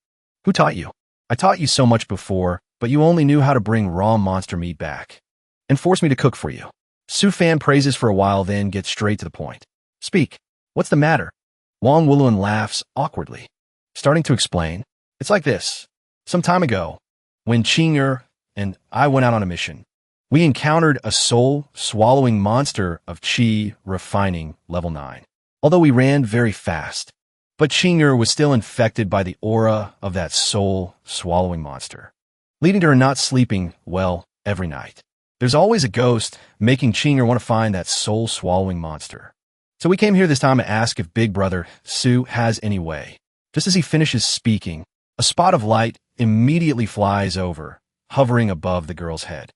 Who taught you? I taught you so much before, but you only knew how to bring raw monster meat back. And forced me to cook for you. Su Fan praises for a while, then gets straight to the point. Speak. What's the matter? Wang Wuluan laughs awkwardly. Starting to explain. It's like this. Some time ago, when Qing'er and I went out on a mission, we encountered a soul-swallowing monster of Qi refining level 9. Although we ran very fast, but Qing'er was still infected by the aura of that soul-swallowing monster, leading to her not sleeping well every night. There's always a ghost making Qing'er want to find that soul-swallowing monster. So we came here this time to ask if Big Brother Su has any way. Just as he finishes speaking, a spot of light immediately flies over, hovering above the girl's head.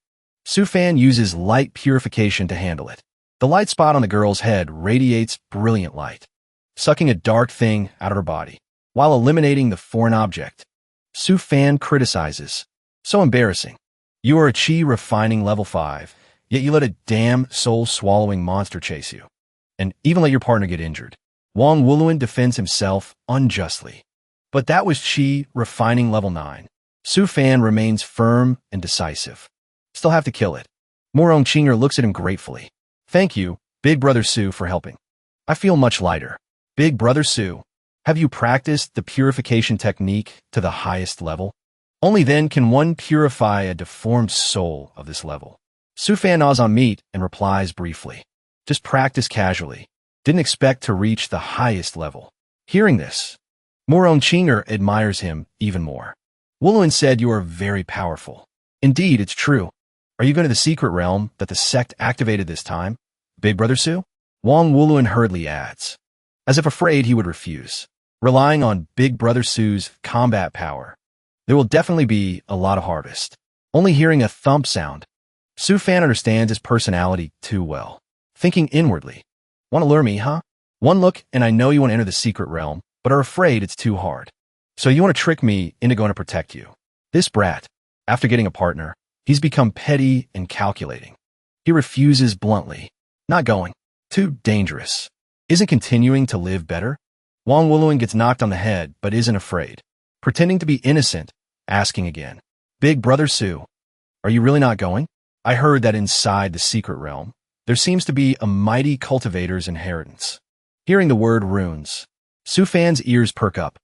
Su Fan uses light purification to handle it. The light spot on the girl's head radiates brilliant light, sucking a dark thing out of her body, while eliminating the foreign object. Su Fan criticizes. So embarrassing. You are a Qi refining level 5, yet you let a damn soul-swallowing monster chase you, and even let your partner get injured. Wang Wuluan defends himself unjustly. But that was Qi refining level 9. Su Fan remains firm and decisive. Still have to kill it. Morong Qing'er looks at him gratefully. Thank you, Big Brother Su, for helping. I feel much lighter. Big Brother Su, have you practiced the purification technique to the highest level? Only then can one purify a deformed soul of this level. Su Fan gnaws on meat and replies briefly. Just practice casually. Didn't expect to reach the highest level. Hearing this, Morong Qing'er admires him even more. Wuluan said you are very powerful. Indeed, it's true. Are you going to the secret realm that the sect activated this time, Big Brother Su? Wang Wuluan hurriedly adds, as if afraid he would refuse. Relying on Big Brother Su's combat power, there will definitely be a lot of harvest. Only hearing a thump sound, Su Fan understands his personality too well. Thinking inwardly, want to lure me, huh? One look and I know you want to enter the secret realm, but are afraid it's too hard. So you want to trick me into going to protect you. This brat, after getting a partner, he's become petty and calculating. He refuses bluntly. Not going. Too dangerous. Isn't continuing to live better? Wang Wuluan gets knocked on the head, but isn't afraid. Pretending to be innocent, asking again. Big Brother Su, are you really not going? I heard that inside the secret realm, there seems to be a mighty cultivator's inheritance. Hearing the word runes, Su Fan's ears perk up.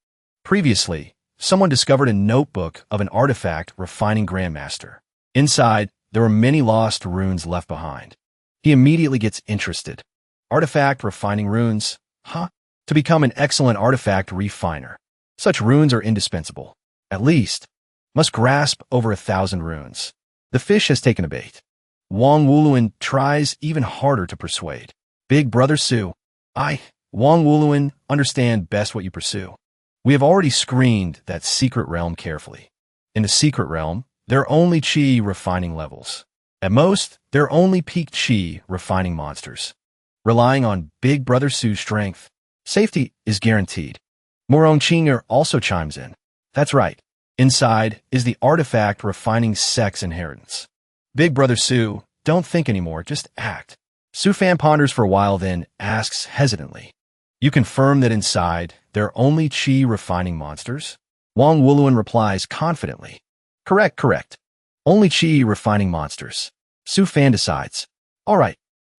Previously, someone discovered a notebook of an artifact refining grandmaster. Inside, there were many lost runes left behind. He immediately gets interested. Artifact refining runes, huh? To become an excellent artifact refiner. Such runes are indispensable. At least, must grasp over 1,000 runes. The fish has taken a bait. Wang Wuluan tries even harder to persuade. Big Brother Su, Wang Wuluan, understand best what you pursue. We have already screened that secret realm carefully. In the secret realm, there are only Qi refining levels. At most, there are only peak Qi refining monsters. Relying on Big Brother Su's strength, safety is guaranteed. Morong Qing'er also chimes in. That's right. Inside is the artifact refining sex inheritance. Big Brother Su, don't think anymore, just act. Su Fan ponders for a while, then asks hesitantly. You confirm that inside there are only Qi refining monsters? Wang Wuluan replies confidently. Correct. Only Qi refining monsters. Su Fan decides. All right.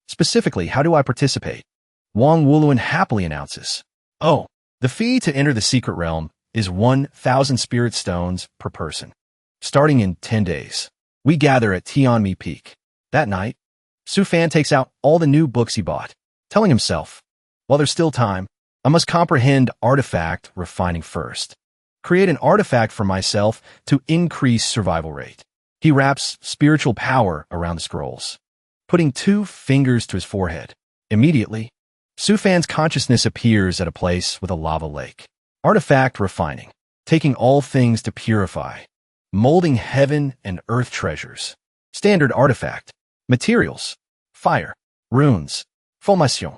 Specifically, how do I participate? Wang Wuluan happily announces. Oh, the fee to enter the secret realm is 1,000 spirit stones per person. Starting in 10 days. We gather at Tianmi Peak. That night, Su Fan takes out all the new books he bought, telling himself, while there's still time, I must comprehend artifact refining first. Create an artifact for myself to increase survival rate. He wraps spiritual power around the scrolls, putting 2 fingers to his forehead. Immediately, Su Fan's consciousness appears at a place with a lava lake. Artifact refining, taking all things to purify, molding heaven and earth treasures. Standard artifact, materials, fire, runes, formation.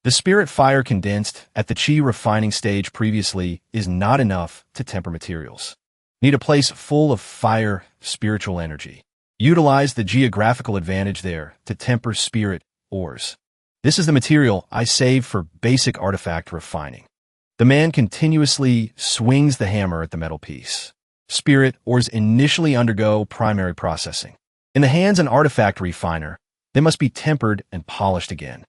The spirit fire condensed at the Qi refining stage previously is not enough to temper materials. Need a place full of fire, spiritual energy. Utilize the geographical advantage there to temper spirit ores. This is the material I save for basic artifact refining. The man continuously swings the hammer at the metal piece. Spirit ores initially undergo primary processing. In the hands of an artifact refiner, they must be tempered and polished again.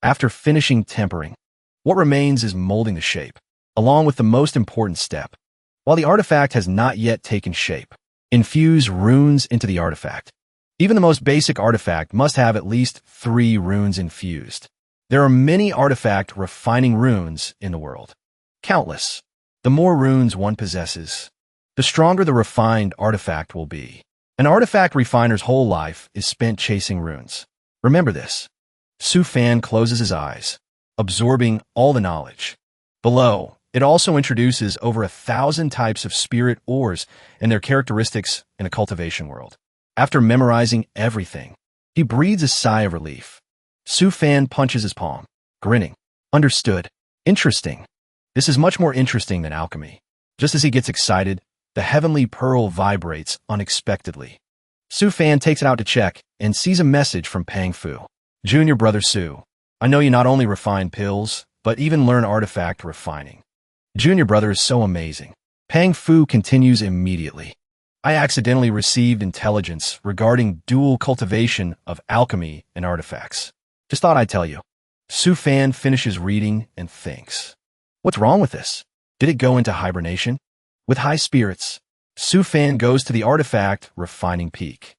After finishing tempering, what remains is molding the shape, along with the most important step. While the artifact has not yet taken shape, infuse runes into the artifact. Even the most basic artifact must have at least 3 runes infused. There are many artifact refining runes in the world. Countless. The more runes one possesses, the stronger the refined artifact will be. An artifact refiner's whole life is spent chasing runes. Remember this. Su Fan closes his eyes, absorbing all the knowledge. Below, it also introduces over 1,000 types of spirit ores and their characteristics in a cultivation world. After memorizing everything, he breathes a sigh of relief. Su Fan punches his palm, grinning. Understood. Interesting. This is much more interesting than alchemy. Just as he gets excited, the heavenly pearl vibrates unexpectedly. Su Fan takes it out to check and sees a message from Pang Fu. Junior brother Su, I know you not only refine pills, but even learn artifact refining. Junior brother is so amazing. Pang Fu continues immediately. I accidentally received intelligence regarding dual cultivation of alchemy and artifacts. Just thought I'd tell you. Su Fan finishes reading and thinks. What's wrong with this? Did it go into hibernation? With high spirits, Su Fan goes to the artifact refining peak.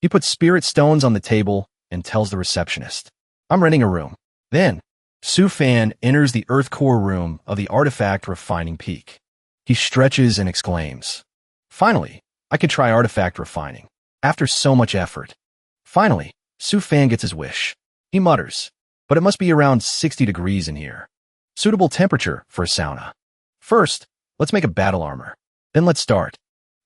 He puts spirit stones on the table and tells the receptionist, I'm renting a room. Then, Su Fan enters the earth core room of the artifact refining peak. He stretches and exclaims, Finally, I can try artifact refining. After so much effort. Finally, Su Fan gets his wish. He mutters, but it must be around 60 degrees in here. Suitable temperature for a sauna. First, let's make a battle armor. Then let's start.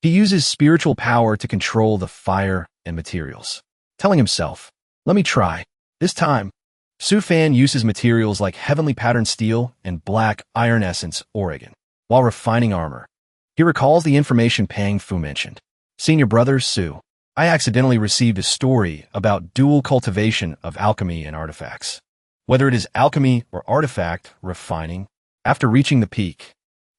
He uses spiritual power to control the fire and materials. Telling himself, let me try. This time, Su Fan uses materials like heavenly patterned steel and black iron essence Oregon. While refining armor, he recalls the information Pang Fu mentioned. Senior brother Su, I accidentally received a story about dual cultivation of alchemy and artifacts. Whether it is alchemy or artifact refining, after reaching the peak,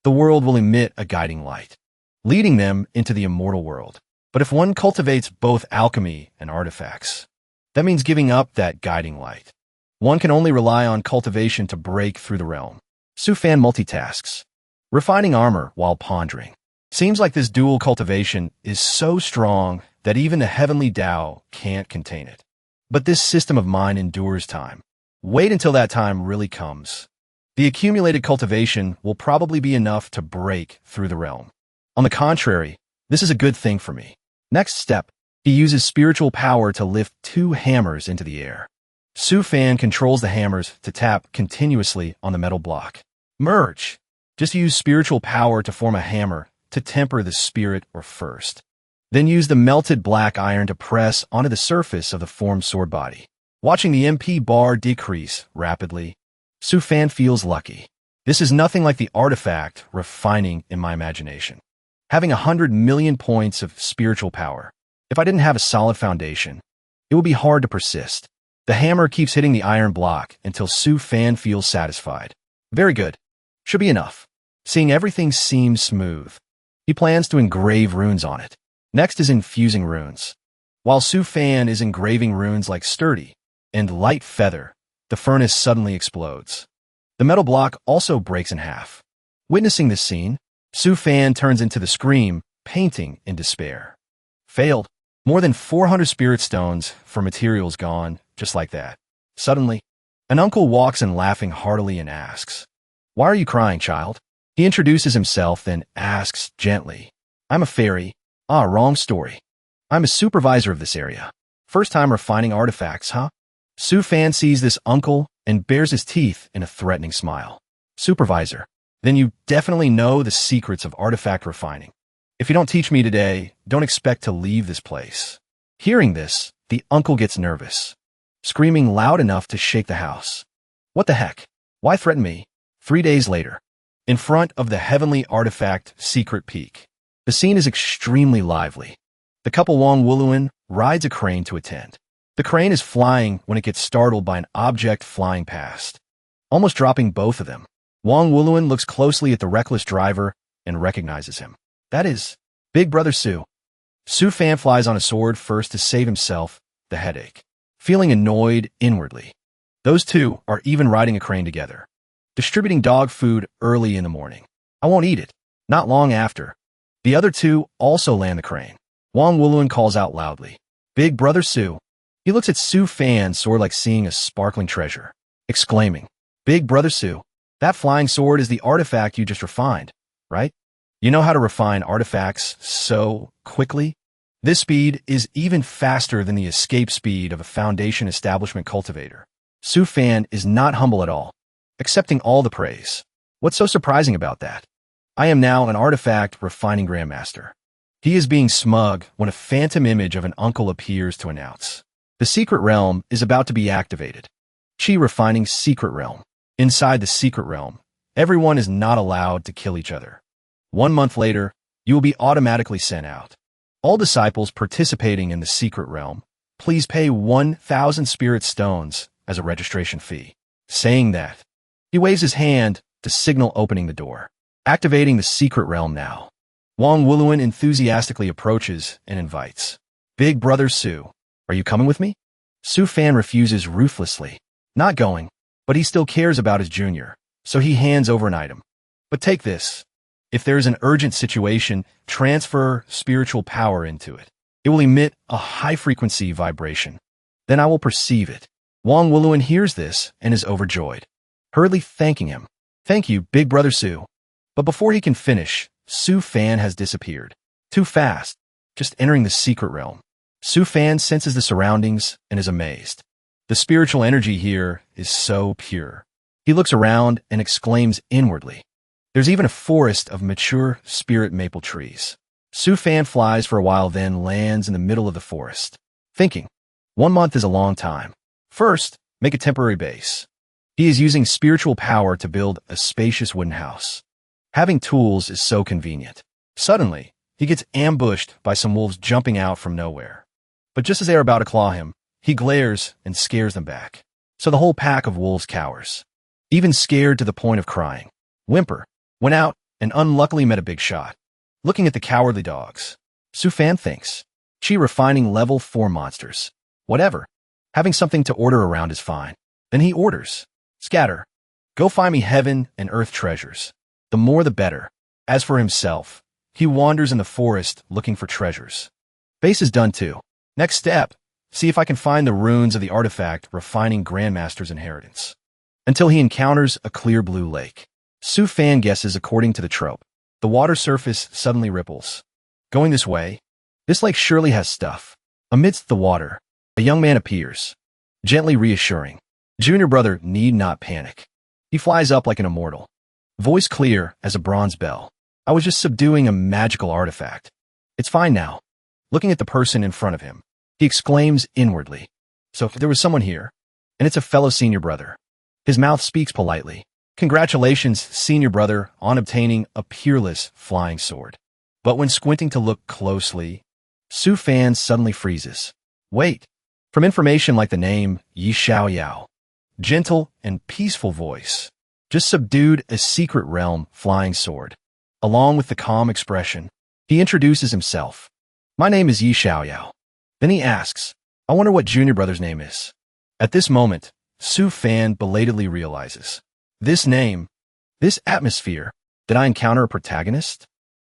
the world will emit a guiding light, leading them into the immortal world. But if one cultivates both alchemy and artifacts, that means giving up that guiding light. One can only rely on cultivation to break through the realm. Su Fan multitasks, refining armor while pondering. Seems like this dual cultivation is so strong that even the heavenly Tao can't contain it. But this system of mine endures time. Wait until that time really comes. The accumulated cultivation will probably be enough to break through the realm. On the contrary, this is a good thing for me. Next step, he uses spiritual power to lift 2 hammers into the air. Su Fan controls the hammers to tap continuously on the metal block. Merge. Just use spiritual power to form a hammer to temper the spirit or first. Then use the melted black iron to press onto the surface of the formed sword body. Watching the MP bar decrease rapidly, Su Fan feels lucky. This is nothing like the artifact refining in my imagination. Having 100 million points of spiritual power. If I didn't have a solid foundation, it would be hard to persist. The hammer keeps hitting the iron block until Su Fan feels satisfied. Very good. Should be enough. Seeing everything seems smooth, he plans to engrave runes on it. Next is infusing runes. While Su Fan is engraving runes like sturdy and light feather, the furnace suddenly explodes. The metal block also breaks in half. Witnessing this scene, Su Fan turns into the Scream, painting in despair. Failed. More than 400 spirit stones for materials gone, just like that. Suddenly, an uncle walks in laughing heartily and asks, Why are you crying, child? He introduces himself, then asks gently, I'm a fairy. Ah, wrong story. I'm a supervisor of this area. First time refining artifacts, huh? Su Fan sees this uncle and bares his teeth in a threatening smile. Supervisor, then you definitely know the secrets of artifact refining. If you don't teach me today, don't expect to leave this place. Hearing this, the uncle gets nervous, screaming loud enough to shake the house. What the heck? Why threaten me? 3 days later, in front of the heavenly artifact secret peak, the scene is extremely lively. The couple Wong Wuluan rides a crane to attend. The crane is flying when it gets startled by an object flying past, almost dropping both of them. Wang Wuluan looks closely at the reckless driver and recognizes him. That is Big Brother Su. Su Fan flies on a sword first to save himself the headache, feeling annoyed inwardly. Those two are even riding a crane together, distributing dog food early in the morning. I won't eat it. Not long after, the other two also land the crane. Wang Wuluan calls out loudly, Big Brother Su. He looks at Su Fan's sword like seeing a sparkling treasure, exclaiming, Big Brother Su, that flying sword is the artifact you just refined, right? You know how to refine artifacts so quickly? This speed is even faster than the escape speed of a Foundation establishment cultivator. Su Fan is not humble at all, accepting all the praise. What's so surprising about that? I am now an artifact refining grandmaster. He is being smug when a phantom image of an uncle appears to announce. The secret realm is about to be activated. Chi refining secret realm. Inside the secret realm, everyone is not allowed to kill each other. 1 month later, you will be automatically sent out. All disciples participating in the secret realm, please pay 1,000 spirit stones as a registration fee. Saying that, he waves his hand to signal opening the door. Activating the secret realm now. Wang Wuluan enthusiastically approaches and invites. Big Brother Su, are you coming with me? Su Fan refuses ruthlessly. Not going, but he still cares about his junior, so he hands over an item. But take this. If there is an urgent situation, transfer spiritual power into it. It will emit a high-frequency vibration. Then I will perceive it. Wang Wuluan hears this and is overjoyed, hurriedly thanking him. Thank you, Big Brother Su. But before he can finish, Su Fan has disappeared. Too fast, just entering the secret realm. Su Fan senses the surroundings and is amazed. The spiritual energy here is so pure. He looks around and exclaims inwardly. There's even a forest of mature spirit maple trees. Su Fan flies for a while, then lands in the middle of the forest, thinking, 1 month is a long time. First, make a temporary base. He is using spiritual power to build a spacious wooden house. Having tools is so convenient. Suddenly, he gets ambushed by some wolves jumping out from nowhere. But just as they are about to claw him, he glares and scares them back. So the whole pack of wolves cowers, even scared to the point of crying. Whimper went out and unluckily met a big shot. Looking at the cowardly dogs, Su Fan thinks, Chi refining level 4 monsters. Whatever. Having something to order around is fine. Then he orders, scatter. Go find me heaven and earth treasures. The more the better. As for himself, he wanders in the forest looking for treasures. Base is done too. Next step, see if I can find the runes of the artifact refining Grandmaster's inheritance. Until he encounters a clear blue lake. Su Fan guesses according to the trope. The water surface suddenly ripples. Going this way, this lake surely has stuff. Amidst the water, a young man appears, gently reassuring. Junior brother need not panic. He flies up like an immortal. Voice clear as a bronze bell. I was just subduing a magical artifact. It's fine now. Looking at the person in front of him, he exclaims inwardly. So there was someone here, and it's a fellow senior brother. His mouth speaks politely. Congratulations, senior brother, on obtaining a peerless flying sword. But when squinting to look closely, Su Fan suddenly freezes. Wait. From information like the name Yi Xiaoyao, gentle and peaceful voice, just subdued a secret realm flying sword. Along with the calm expression, he introduces himself. My name is Yi Xiaoyao. Then he asks, I wonder what junior brother's name is. At this moment, Su Fan belatedly realizes. This name, this atmosphere, did I encounter a protagonist?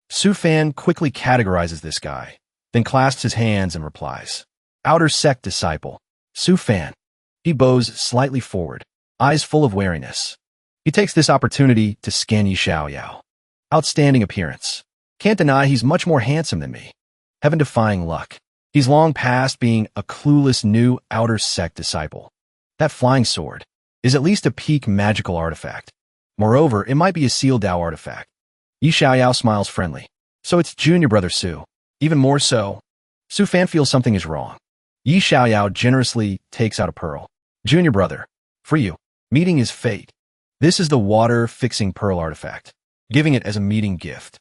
Su Fan quickly categorizes this guy, then clasps his hands and replies. Outer sect disciple, Su Fan. He bows slightly forward, eyes full of wariness. He takes this opportunity to scan Yi Xiaoyao. Outstanding appearance. Can't deny he's much more handsome than me. Heaven-defying luck. He's long past being a clueless new outer sect disciple. That flying sword is at least a peak magical artifact. Moreover, it might be a Seal Dao artifact. Yi Xiaoyao smiles friendly. So it's junior brother Su. Even more so, Su Fan feels something is wrong. Yi Xiaoyao generously takes out a pearl. Junior brother, for you. Meeting is fate. This is the water-fixing pearl artifact. Giving it as a meeting gift.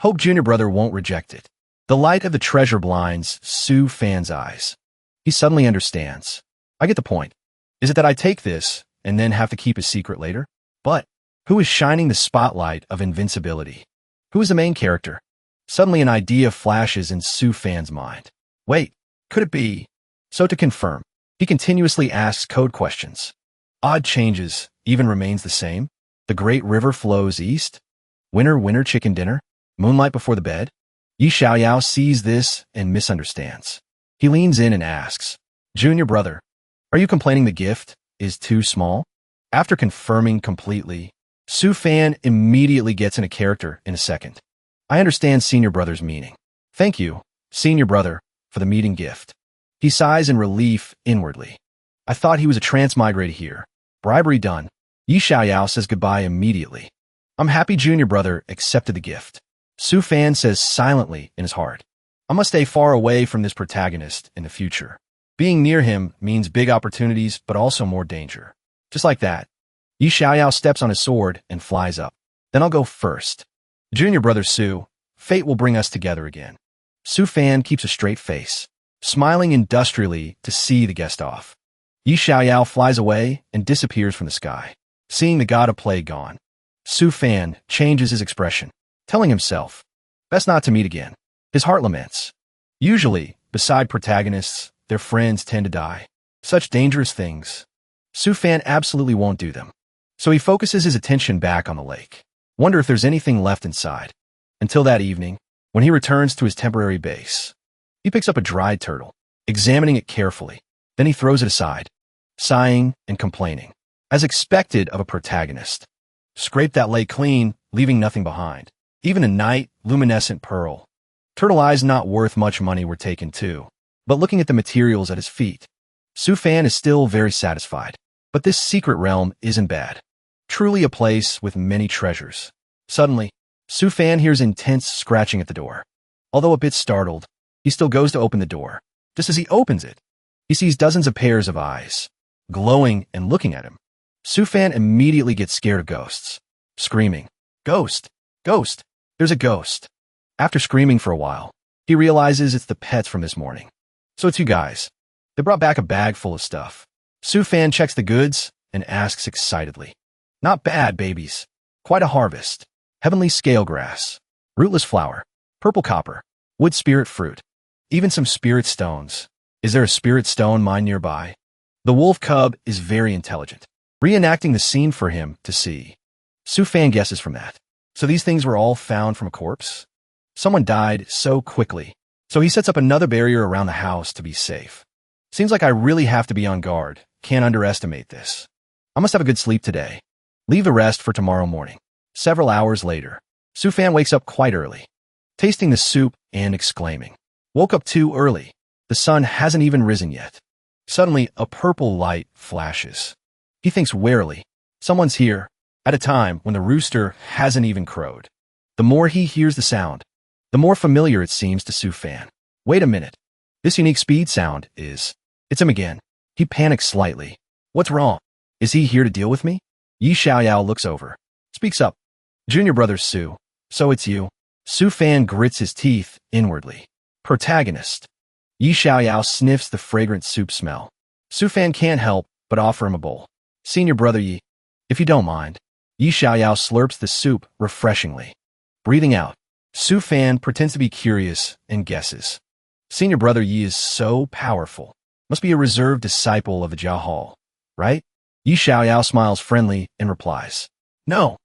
Hope junior brother won't reject it. The light of the treasure blinds Su Fan's eyes. He suddenly understands. I get the point. Is it that I take this and then have to keep a secret later? But Who is shining the spotlight of invincibility? Who is the main character? Suddenly an idea flashes in Su Fan's mind. Wait, could it be? So to confirm, he continuously asks code questions. Odd changes, even remains the same. The great river flows east. Winter chicken dinner. Moonlight before the bed. Yi Xiaoyao sees this and misunderstands. He leans in and asks, Junior brother, are you complaining the gift is too small? After confirming completely, Su Fan immediately gets into character in a second. I understand senior brother's meaning. Thank you, senior brother, for the meeting gift. He sighs in relief inwardly. I thought he was a transmigrate here. Bribery done. Yi Xiaoyao says goodbye immediately. I'm happy junior brother accepted the gift. Su Fan says silently in his heart. I must stay far away from this protagonist in the future. Being near him means big opportunities, but also more danger. Just like that. Yi Xiaoyao steps on his sword and flies up. Then I'll go first. Junior brother Su, fate will bring us together again. Su Fan keeps a straight face, smiling industrially to see the guest off. Yi Xiaoyao flies away and disappears from the sky. Seeing the god of play gone, Su Fan changes his expression, telling himself, best not to meet again. His heart laments. Usually, beside protagonists, their friends tend to die. Such dangerous things. Su Fan absolutely won't do them. So he focuses his attention back on the lake. Wonder if there's anything left inside. Until that evening, when he returns to his temporary base. He picks up a dried turtle, examining it carefully. Then he throws it aside, sighing and complaining, as expected of a protagonist. Scrape that lake clean, leaving nothing behind. Even a night, luminescent pearl. Turtle eyes not worth much money were taken too. But looking at the materials at his feet, Su Fan is still very satisfied. But this secret realm isn't bad. Truly a place with many treasures. Suddenly, Su Fan hears intense scratching at the door. Although a bit startled, he still goes to open the door. Just as he opens it, he sees dozens of pairs of eyes, glowing and looking at him. Su Fan immediately gets scared of ghosts, screaming, Ghost! Ghost! There's a ghost! After screaming for a while, he realizes it's the pets from this morning. So it's you guys. They brought back a bag full of stuff. Su Fan checks the goods and asks excitedly, Not bad, babies. Quite a harvest. Heavenly scale grass, rootless flower, purple copper, wood spirit fruit, even some spirit stones. Is there a spirit stone mine nearby? The wolf cub is very intelligent, reenacting the scene for him to see. Su Fan guesses from that. So these things were all found from a corpse? Someone died so quickly, so he sets up another barrier around the house to be safe. Seems like I really have to be on guard. Can't underestimate this. I must have a good sleep today. Leave the rest for tomorrow morning. Several hours later, Su Fan wakes up quite early, tasting the soup and exclaiming, Woke up too early. The sun hasn't even risen yet. Suddenly, a purple light flashes. He thinks warily, someone's here, at a time when the rooster hasn't even crowed. The more he hears the sound, the more familiar it seems to Su Fan. Wait a minute. This unique speed sound is... It's him again. He panics slightly. What's wrong? Is he here to deal with me? Yi Xiaoyao looks over, speaks up. Junior brother Su, so it's you. Su Fan grits his teeth inwardly. Protagonist. Yi Xiaoyao sniffs the fragrant soup smell. Su Fan can't help but offer him a bowl. Senior brother Yi, if you don't mind. Yi Xiaoyao slurps the soup refreshingly. Breathing out, Su Fan pretends to be curious and guesses. Senior brother Yi is so powerful. Must be a reserved disciple of the Yahello, right? Yi Xiaoyao smiles friendly and replies, No,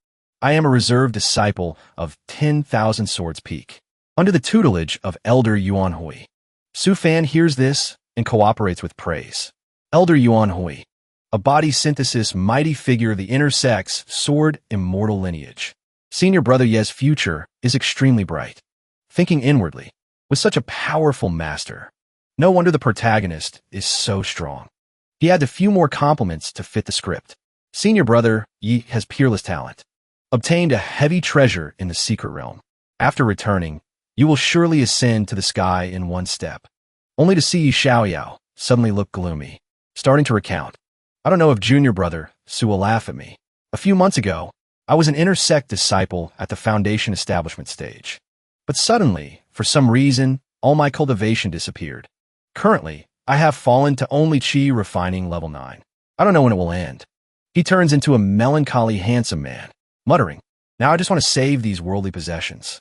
I am a reserved disciple of 10,000 Swords Peak, under the tutelage of Elder Yuan Hui. Su Fan hears this and cooperates with praise. Elder Yuan Hui, a body synthesis mighty figure of the intersex sword immortal lineage. Senior brother Ye's future is extremely bright. Thinking inwardly, with such a powerful master, no wonder the protagonist is so strong. He adds a few more compliments to fit the script. Senior brother Yi has peerless talent. Obtained a heavy treasure in the secret realm. After returning, you will surely ascend to the sky in one step. Only to see Yi Xiaoyao suddenly look gloomy, starting to recount. I don't know if junior brother Su will laugh at me. A few months ago, I was an intersect disciple at the foundation establishment stage. But suddenly, for some reason, all my cultivation disappeared. Currently, I have fallen to only Qi refining level 9. I don't know when it will end. He turns into a melancholy handsome man, muttering, "Now I just want to save these worldly possessions.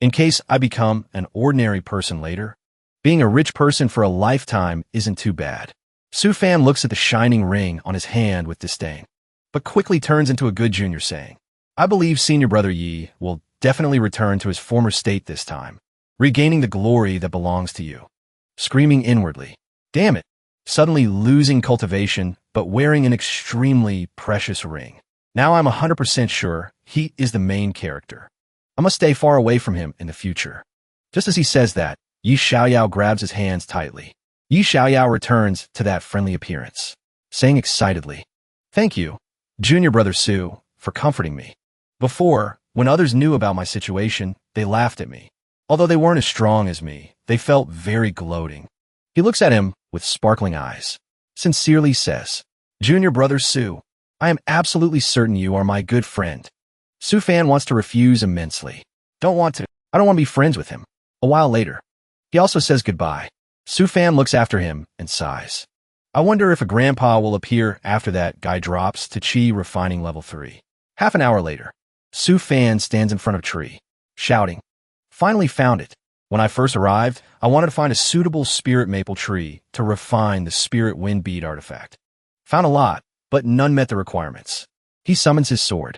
In case I become an ordinary person later, being a rich person for a lifetime isn't too bad." Su-fan looks at the shining ring on his hand with disdain, but quickly turns into a good junior saying, "I believe senior brother Yi will definitely return to his former state this time, regaining the glory that belongs to you." Screaming inwardly, "Damn it," suddenly losing cultivation, but wearing an extremely precious ring. Now I'm 100% sure he is the main character. I must stay far away from him in the future. Just as he says that, Yi Xiaoyao grabs his hands tightly. Yi Xiaoyao returns to that friendly appearance, saying excitedly, "Thank you, junior brother Su, for comforting me. Before, when others knew about my situation, they laughed at me. Although they weren't as strong as me, they felt very gloating." He looks at him with sparkling eyes, sincerely says, "Junior brother Su, I am absolutely certain you are my good friend." Su-fan wants to refuse immensely. I don't want to be friends with him. A while later, he also says goodbye. Su-fan looks after him and sighs. I wonder if a grandpa will appear after that guy drops to Chi refining level 3. Half an hour later, Su-fan stands in front of a tree, shouting, "Finally found it. When I first arrived, I wanted to find a suitable spirit maple tree to refine the spirit wind bead artifact. Found a lot, but none met the requirements." He summons his sword.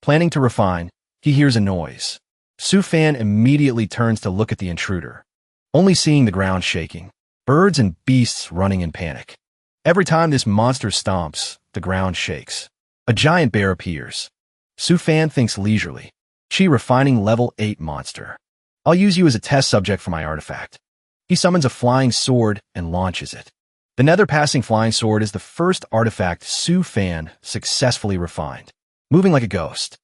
Planning to refine, he hears a noise. Su-fan immediately turns to look at the intruder, only seeing the ground shaking, birds and beasts running in panic. Every time this monster stomps, the ground shakes. A giant bear appears. Su-fan thinks leisurely, "Chi refining level 8 monster. I'll use you as a test subject for my artifact." He summons a flying sword and launches it. The nether-passing flying sword is the first artifact Su-fan successfully refined. Moving like a ghost,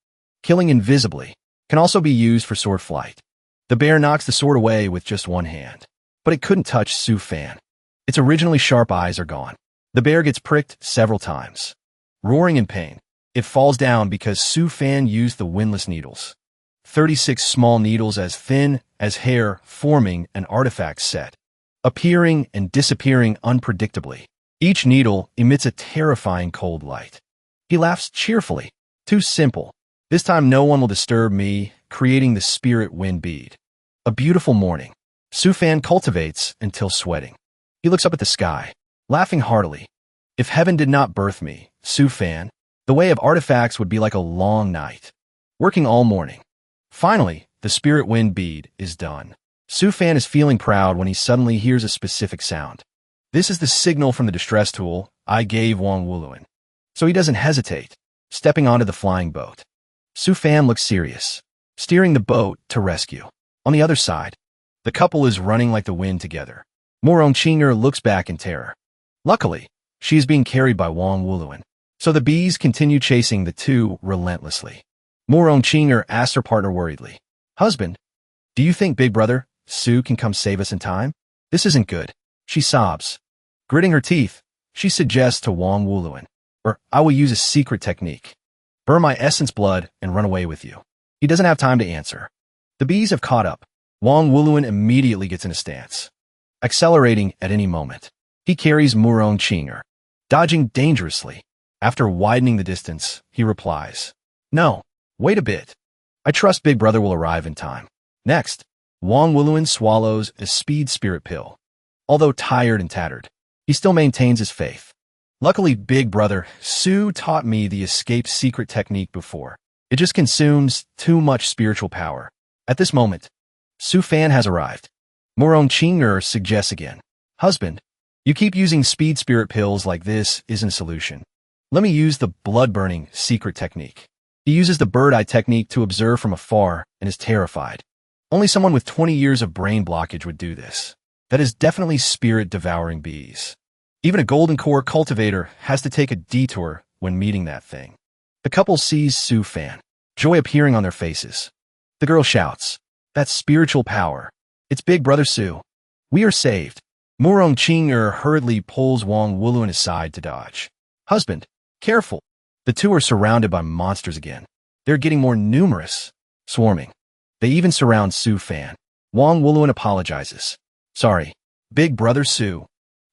killing invisibly, can also be used for sword flight. The bear knocks the sword away with just one hand, but it couldn't touch Su-fan. Its originally sharp eyes are gone. The bear gets pricked several times. Roaring in pain, it falls down because Su-fan used the windless needles. 36 small needles as thin as hair forming an artifact set, appearing and disappearing unpredictably. Each needle emits a terrifying cold light. He laughs cheerfully. Too simple. This time no one will disturb me, creating the spirit wind bead. A beautiful morning. Su-fan cultivates until sweating. He looks up at the sky, laughing heartily. If heaven did not birth me, Su-fan, the way of artifacts would be like a long night, working all morning. Finally, the spirit wind bead is done. Su-fan is feeling proud when he suddenly hears a specific sound. This is the signal from the distress tool I gave Wang Wuluan. So he doesn't hesitate, stepping onto the flying boat. Su-fan looks serious, steering the boat to rescue. On the other side, the couple is running like the wind together. Morong Chinger looks back in terror. Luckily, she is being carried by Wang Wuluan, so the bees continue chasing the two relentlessly. Morong Chinger asks her partner worriedly, "Husband, do you think Big Brother Su can come save us in time? This isn't good." She sobs. Gritting her teeth, she suggests to Wang Wuluan, "Or I will use a secret technique. Burn my essence blood and run away with you." He doesn't have time to answer. The bees have caught up. Wang Wuluan immediately gets in a stance, accelerating at any moment. He carries Morong Chinger, dodging dangerously. After widening the distance, he replies, "No, wait a bit. I trust Big Brother will arrive in time." Next, Wang Wuluan swallows a speed spirit pill. Although tired and tattered, he still maintains his faith. Luckily, Big Brother Su taught me the escape secret technique before. It just consumes too much spiritual power. At this moment, Su-fan has arrived. Morong Chinger suggests again, "Husband, you keep using speed spirit pills like this isn't a solution. Let me use the blood-burning secret technique." He uses the bird eye technique to observe from afar and is terrified. Only someone with 20 years of brain blockage would do this. That is definitely spirit-devouring bees. Even a golden core cultivator has to take a detour when meeting that thing. The couple sees Su-fan, joy appearing on their faces. The girl shouts, "That's spiritual power. It's Big Brother Su. We are saved." Morong Chinger hurriedly pulls Wang Wuluan aside to dodge. "Husband, careful." The two are surrounded by monsters again. They're getting more numerous, swarming. They even surround Su-fan. Wang Wuluan apologizes. "Sorry, Big Brother Su.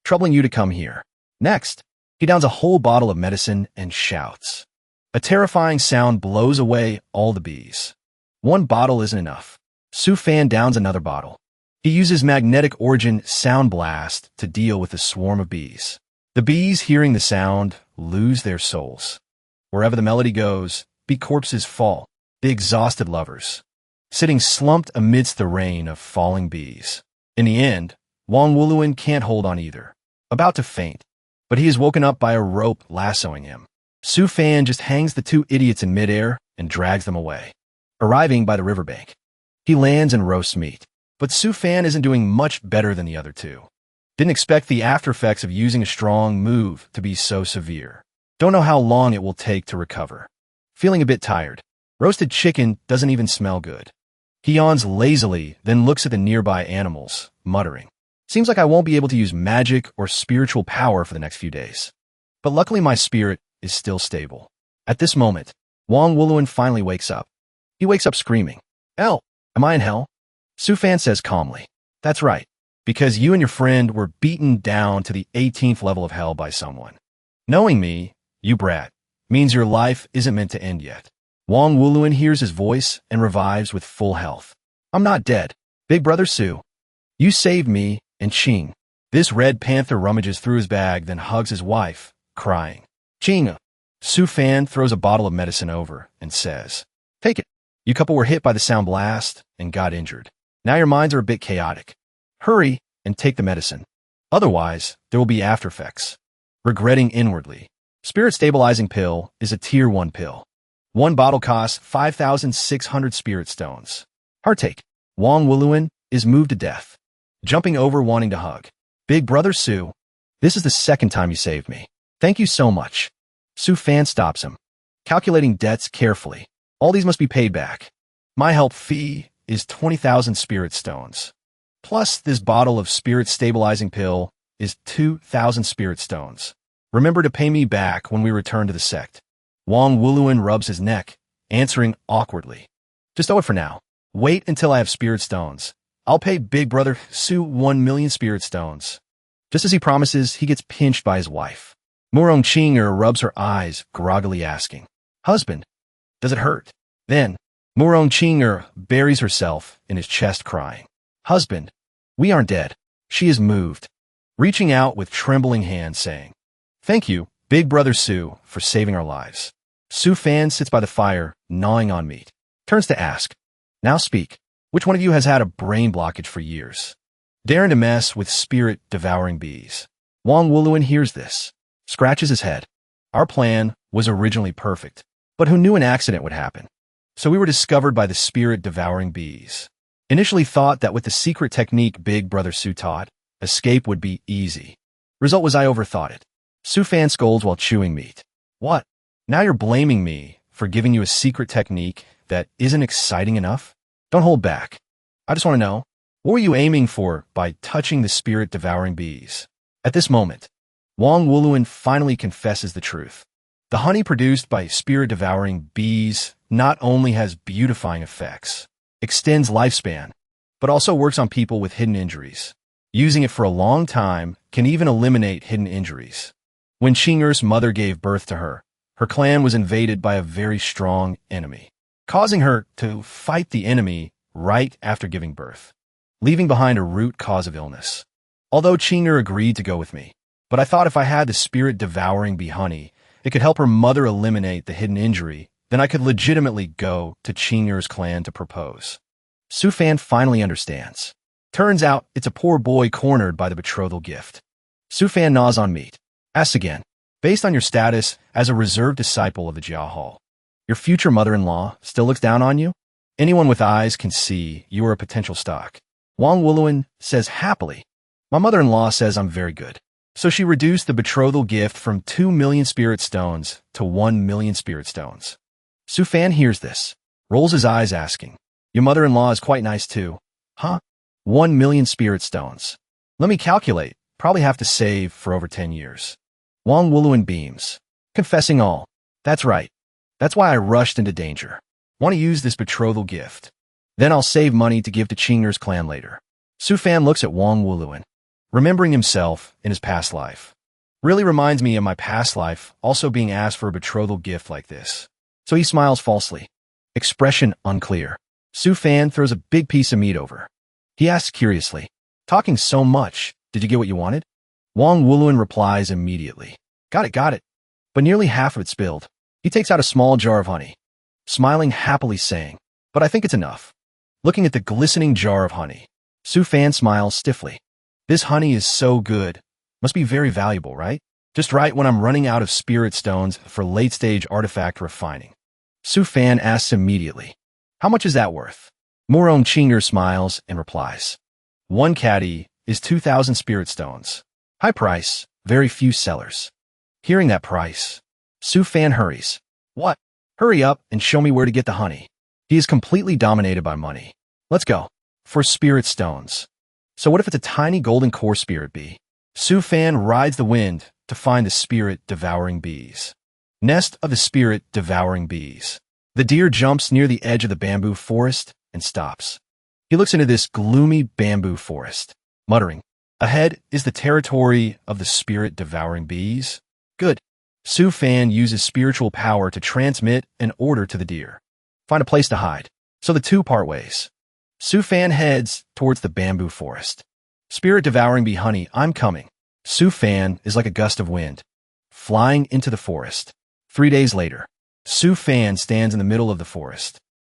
Troubling you to come here." Next, he downs a whole bottle of medicine and shouts, A terrifying sound blows away all the bees. One bottle isn't enough. Su Fan downs another bottle. He uses magnetic origin sound blast to deal with the swarm of bees. The bees, hearing the sound, lose their souls. Wherever the melody goes, bee corpses fall, the exhausted lovers, sitting slumped amidst the rain of falling bees. In the end, Wang Wuluan can't hold on either, about to faint, but he is woken up by a rope lassoing him. Su Fan just hangs the two idiots in midair and drags them away. Arriving by the riverbank, he lands and roasts meat. But Su Fan isn't doing much better than the other two. Didn't expect the after effects of using a strong move to be so severe. Don't know how long it will take to recover. Feeling a bit tired. Roasted chicken doesn't even smell good. He yawns lazily, then looks at the nearby animals, muttering, "Seems like I won't be able to use magic or spiritual power for the next few days." But luckily my spirit is still stable. At this moment, Wang Wuluan finally wakes up. He wakes up screaming, "Hell, am I in hell?" Su Fan says calmly, "That's right, because you and your friend were beaten down to the 18th level of hell by someone. Knowing me, you brat, means your life isn't meant to end yet." Wang Wuluan hears his voice and revives with full health. "I'm not dead. Big brother Su. You saved me and Ching." This red panther rummages through his bag, then hugs his wife, crying, "Ching." Su Fan throws a bottle of medicine over and says, "Take it. You couple were hit by the sound blast and got injured. Now your minds are a bit chaotic. Hurry and take the medicine. Otherwise, there will be after effects." Regretting inwardly, Spirit Stabilizing Pill is a Tier 1 pill. One bottle costs 5,600 spirit stones. Heartache. Wang Wuluan is moved to death, jumping over wanting to hug. "Big brother Su, this is the second time you saved me. Thank you so much." Su Fan stops him, calculating debts carefully. "All these must be paid back. My help fee is 20,000 spirit stones. Plus this bottle of spirit stabilizing pill is 2,000 spirit stones. Remember to pay me back when we return to the sect." Wang Wuluan rubs his neck, answering awkwardly, "Just owe it for now. Wait until I have spirit stones. I'll pay Big Brother Su 1,000,000 spirit stones." Just as he promises, he gets pinched by his wife. Murong Chinger rubs her eyes, groggily asking, "Husband, does it hurt?" Then, Murong Chinger buries herself in his chest crying, "Husband, we aren't dead." She is moved, reaching out with trembling hands saying, "Thank you, Big Brother Su, for saving our lives." Su Fan sits by the fire, gnawing on meat. Turns to ask, "Now speak. Which one of you has had a brain blockage for years? Daring to mess with spirit-devouring bees?" Wang Wuluan hears this, scratches his head. "Our plan was originally perfect, but who knew an accident would happen? So we were discovered by the spirit-devouring bees. Initially thought that with the secret technique Big Brother Su taught, escape would be easy. Result was I overthought it." Su Fan scolds while chewing meat. "What? Now you're blaming me for giving you a secret technique that isn't exciting enough? Don't hold back. I just want to know, what were you aiming for by touching the spirit-devouring bees?" At this moment, Wang Wuluan finally confesses the truth. The honey produced by spirit-devouring bees not only has beautifying effects, extends lifespan, but also works on people with hidden injuries. Using it for a long time can even eliminate hidden injuries. When Chinger's mother gave birth to her, her clan was invaded by a very strong enemy, causing her to fight the enemy right after giving birth, leaving behind a root cause of illness. Although Chinger agreed to go with me, but I thought if I had the spirit-devouring bee honey, it could help her mother eliminate the hidden injury, then I could legitimately go to Chinger's clan to propose. Su Fan finally understands. Turns out it's a poor boy cornered by the betrothal gift. Su Fan gnaws on meat. Asks again, "Based on your status as a reserved disciple of the Yahello, your future mother-in-law still looks down on you? Anyone with eyes can see you are a potential stock." Wang Wuluan says happily, "My mother-in-law says I'm very good." So she reduced the betrothal gift from 2,000,000 spirit stones to 1,000,000 spirit stones. Su Fan hears this, rolls his eyes asking, "Your mother-in-law is quite nice too, huh? 1,000,000 spirit stones. Let me calculate, probably have to save for over 10 years. Wang Wuluan beams, confessing all. "That's right. That's why I rushed into danger. Want to use this betrothal gift. Then I'll save money to give to Chinger's clan later." Su Fan looks at Wang Wuluan, remembering himself in his past life. Really reminds me of my past life, also being asked for a betrothal gift like this. So he smiles falsely. Expression unclear. Su Fan throws a big piece of meat over. He asks curiously, talking so much, did you get what you wanted? Wang Wuluan replies immediately. Got it. But nearly half of it spilled. He takes out a small jar of honey, smiling happily saying, but I think it's enough. Looking at the glistening jar of honey, Su Fan smiles stiffly. This honey is so good. Must be very valuable, right? Just right when I'm running out of spirit stones for late-stage artifact refining. Su Fan asks immediately, how much is that worth? Morong Chinger smiles and replies, 1 caddy is 2,000 spirit stones. High price, very few sellers. Hearing that price, Su Fan hurries. What? Hurry up and show me where to get the honey. He is completely dominated by money. Let's go. For spirit stones. So what if it's a tiny golden core spirit bee? Su Fan rides the wind to find the spirit-devouring bees. Nest of the spirit-devouring bees. The deer jumps near the edge of the bamboo forest and stops. He looks into this gloomy bamboo forest, muttering, ahead is the territory of the spirit-devouring bees. Good. Su Fan uses spiritual power to transmit an order to the deer. Find a place to hide. So the two part ways. Su Fan heads towards the bamboo forest. Spirit-devouring bee honey, I'm coming. Su Fan is like a gust of wind, flying into the forest. 3 days later, Su Fan stands in the middle of the forest,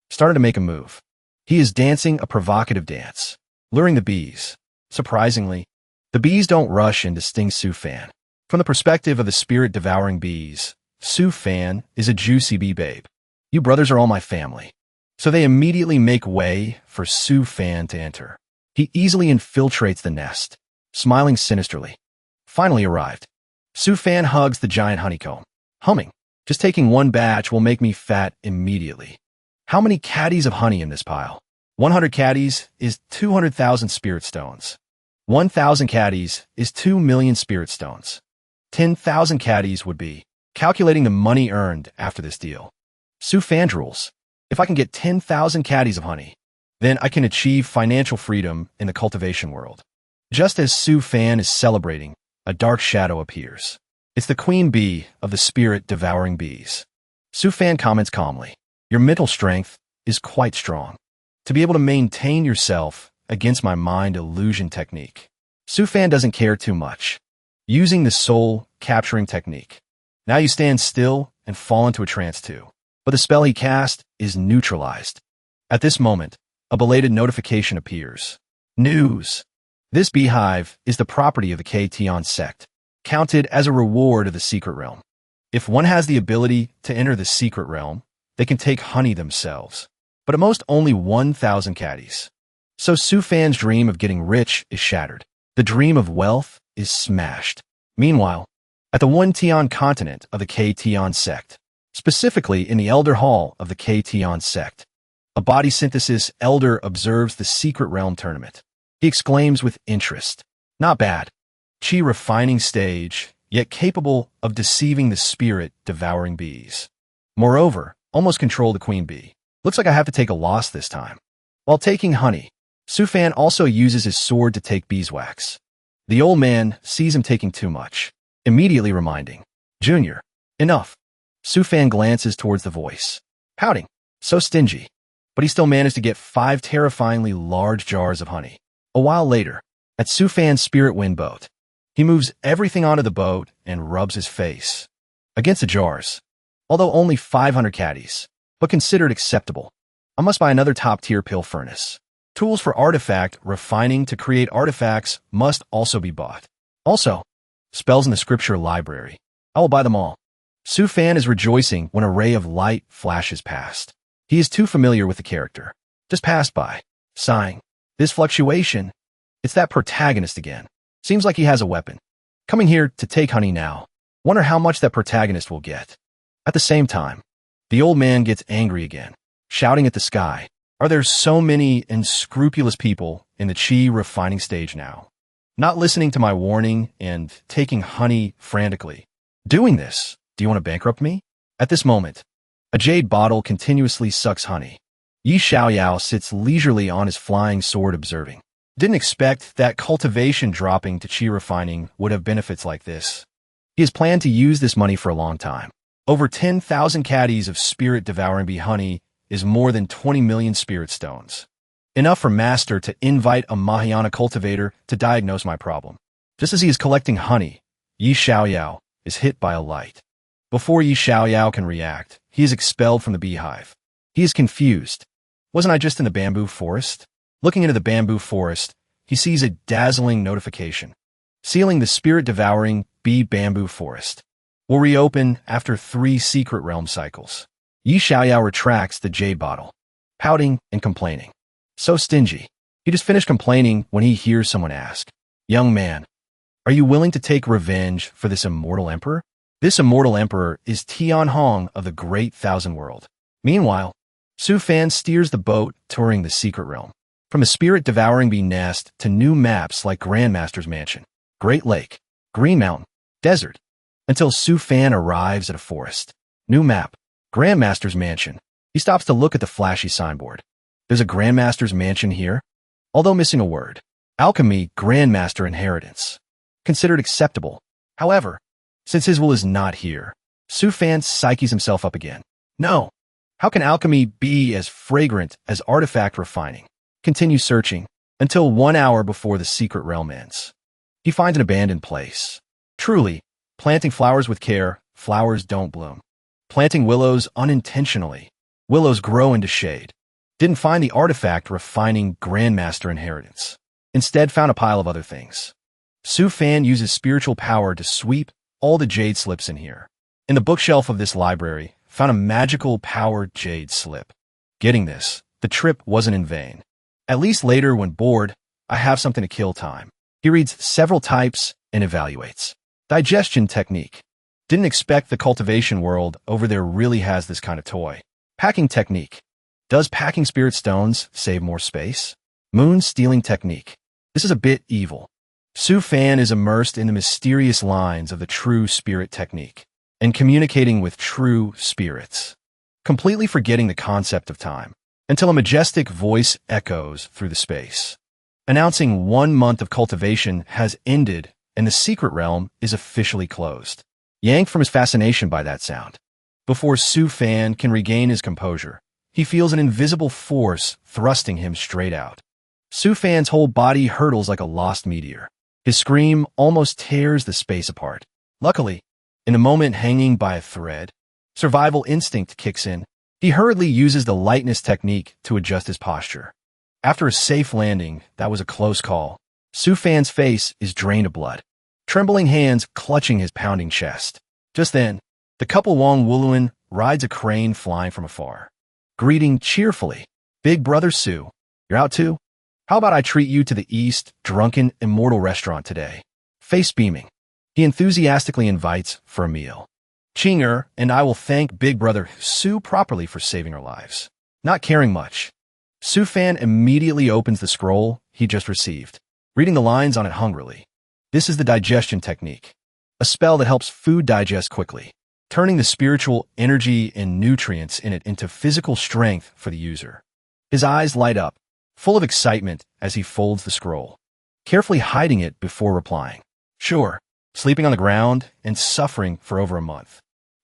started to make a move. He is dancing a provocative dance, luring the bees. Surprisingly, the bees don't rush in to sting Su Fan. From the perspective of the spirit-devouring bees, Su Fan is a juicy bee babe. You brothers are all my family. So they immediately make way for Su Fan to enter. He easily infiltrates the nest, smiling sinisterly. Finally arrived. Su Fan hugs the giant honeycomb, humming. Just taking one batch will make me fat immediately. How many caddies of honey in this pile? 100 caddies is 200,000 spirit stones. 1,000 caddies is 2 million spirit stones. 10,000 caddies would be, calculating the money earned after this deal. Su Fan drools. If I can get 10,000 caddies of honey, then I can achieve financial freedom in the cultivation world. Just as Su Fan is celebrating, a dark shadow appears. It's the queen bee of the spirit-devouring bees. Su Fan comments calmly, your mental strength is quite strong. To be able to maintain yourself against my mind illusion technique. Su Fan doesn't care too much. Using the soul capturing technique. Now you stand still and fall into a trance too. But the spell he cast is neutralized. At this moment, a belated notification appears. News! This beehive is the property of the Ktion sect, counted as a reward of the secret realm. If one has the ability to enter the secret realm, they can take honey themselves, but at most only 1,000 caddies. So Su Fan's dream of getting rich is shattered. The dream of wealth is smashed. Meanwhile, at the One Tian continent of the Ktion sect, specifically in the Elder Hall of the Ktion sect, a body synthesis elder observes the secret realm tournament. He exclaims with interest, not bad. Chi refining stage, yet capable of deceiving the spirit-devouring bees. Moreover, almost control the queen bee. Looks like I have to take a loss this time. While taking honey, Su Fan also uses his sword to take beeswax. The old man sees him taking too much, immediately reminding, Junior, enough. Su Fan glances towards the voice, pouting, so stingy. But he still managed to get 5 terrifyingly large jars of honey. A while later, at Su Fan's spirit wind boat, he moves everything onto the boat and rubs his face against the jars. Although only 500 caddies, but considered acceptable. I must buy another top-tier pill furnace. Tools for artifact refining to create artifacts must also be bought. Also, spells in the scripture library. I will buy them all. Su Fan is rejoicing when a ray of light flashes past. He is too familiar with the character. Just passed by, sighing. This fluctuation, it's that protagonist again. Seems like he has a weapon. Coming here to take honey now. Wonder how much that protagonist will get. At the same time, the old man gets angry again, shouting at the sky. Are there so many unscrupulous people in the Chi refining stage now? Not listening to my warning and taking honey frantically. Doing this, do you want to bankrupt me? At this moment, a jade bottle continuously sucks honey. Yi Xiaoyao sits leisurely on his flying sword observing. Didn't expect that cultivation dropping to Chi refining would have benefits like this. He has planned to use this money for a long time. Over 10,000 caddies of spirit-devouring bee honey is more than 20 million spirit stones. Enough for Master to invite a Mahayana cultivator to diagnose my problem. Just as he is collecting honey, Yi Xiaoyao is hit by a light. Before Yi Xiaoyao can react, he is expelled from the beehive. He is confused. Wasn't I just in the bamboo forest? Looking into the bamboo forest, he sees a dazzling notification. Sealing the spirit-devouring bee bamboo forest will reopen after 3 secret realm cycles. Yi Xiaoyao retracts the jade bottle, pouting and complaining. So stingy. He just finished complaining when he hears someone ask, "Young man, are you willing to take revenge for this immortal emperor?" This immortal emperor is Tian Hong of the Great Thousand World. Meanwhile, Su Fan steers the boat touring the secret realm. From a spirit-devouring bee nest to new maps like Grandmaster's Mansion, Great Lake, Green Mountain, Desert, until Su Fan arrives at a forest. New map, Grandmaster's Mansion. He stops to look at the flashy signboard. There's a Grandmaster's Mansion here? Although missing a word. Alchemy, Grandmaster Inheritance. Considered acceptable. However, since his will is not here, Su Fan psyches himself up again. No. How can alchemy be as fragrant as artifact refining? Continue searching until 1 hour before the secret realm ends. He finds an abandoned place. Truly, planting flowers with care, flowers don't bloom. Planting willows unintentionally, willows grow into shade. Didn't find the artifact refining Grandmaster Inheritance. Instead found a pile of other things. Su Fan uses spiritual power to sweep all the jade slips in here. In the bookshelf of this library, found a magical powered jade slip. Getting this, the trip wasn't in vain. At least later, when bored, I have something to kill time. He reads several types and evaluates. Digestion technique. Didn't expect the cultivation world over there really has this kind of toy. Packing technique. Does packing spirit stones save more space? Moon stealing technique. This is a bit evil. Su Fan is immersed in the mysterious lines of the true spirit technique and communicating with true spirits, completely forgetting the concept of time, until a majestic voice echoes through the space, announcing 1 month of cultivation has ended and the secret realm is officially closed. Yanked from his fascination by that sound. Before Su Fan can regain his composure, he feels an invisible force thrusting him straight out. Su Fan's whole body hurtles like a lost meteor. His scream almost tears the space apart. Luckily, in the moment hanging by a thread, survival instinct kicks in. He hurriedly uses the lightness technique to adjust his posture. After a safe landing, that was a close call. Su Fan's face is drained of blood, trembling hands clutching his pounding chest. Just then, the couple Wong Wuluan rides a crane flying from afar, greeting cheerfully, "Big Brother Su, you're out too? How about I treat you to the East Drunken Immortal restaurant today?" Face beaming, he enthusiastically invites for a meal. Chinger and I will thank Big Brother Su properly for saving our lives. Not caring much, Su Fan immediately opens the scroll he just received, reading the lines on it hungrily. This is the digestion technique, a spell that helps food digest quickly, turning the spiritual energy and nutrients in it into physical strength for the user. His eyes light up, full of excitement as he folds the scroll, carefully hiding it before replying. Sure, sleeping on the ground and suffering for over a month.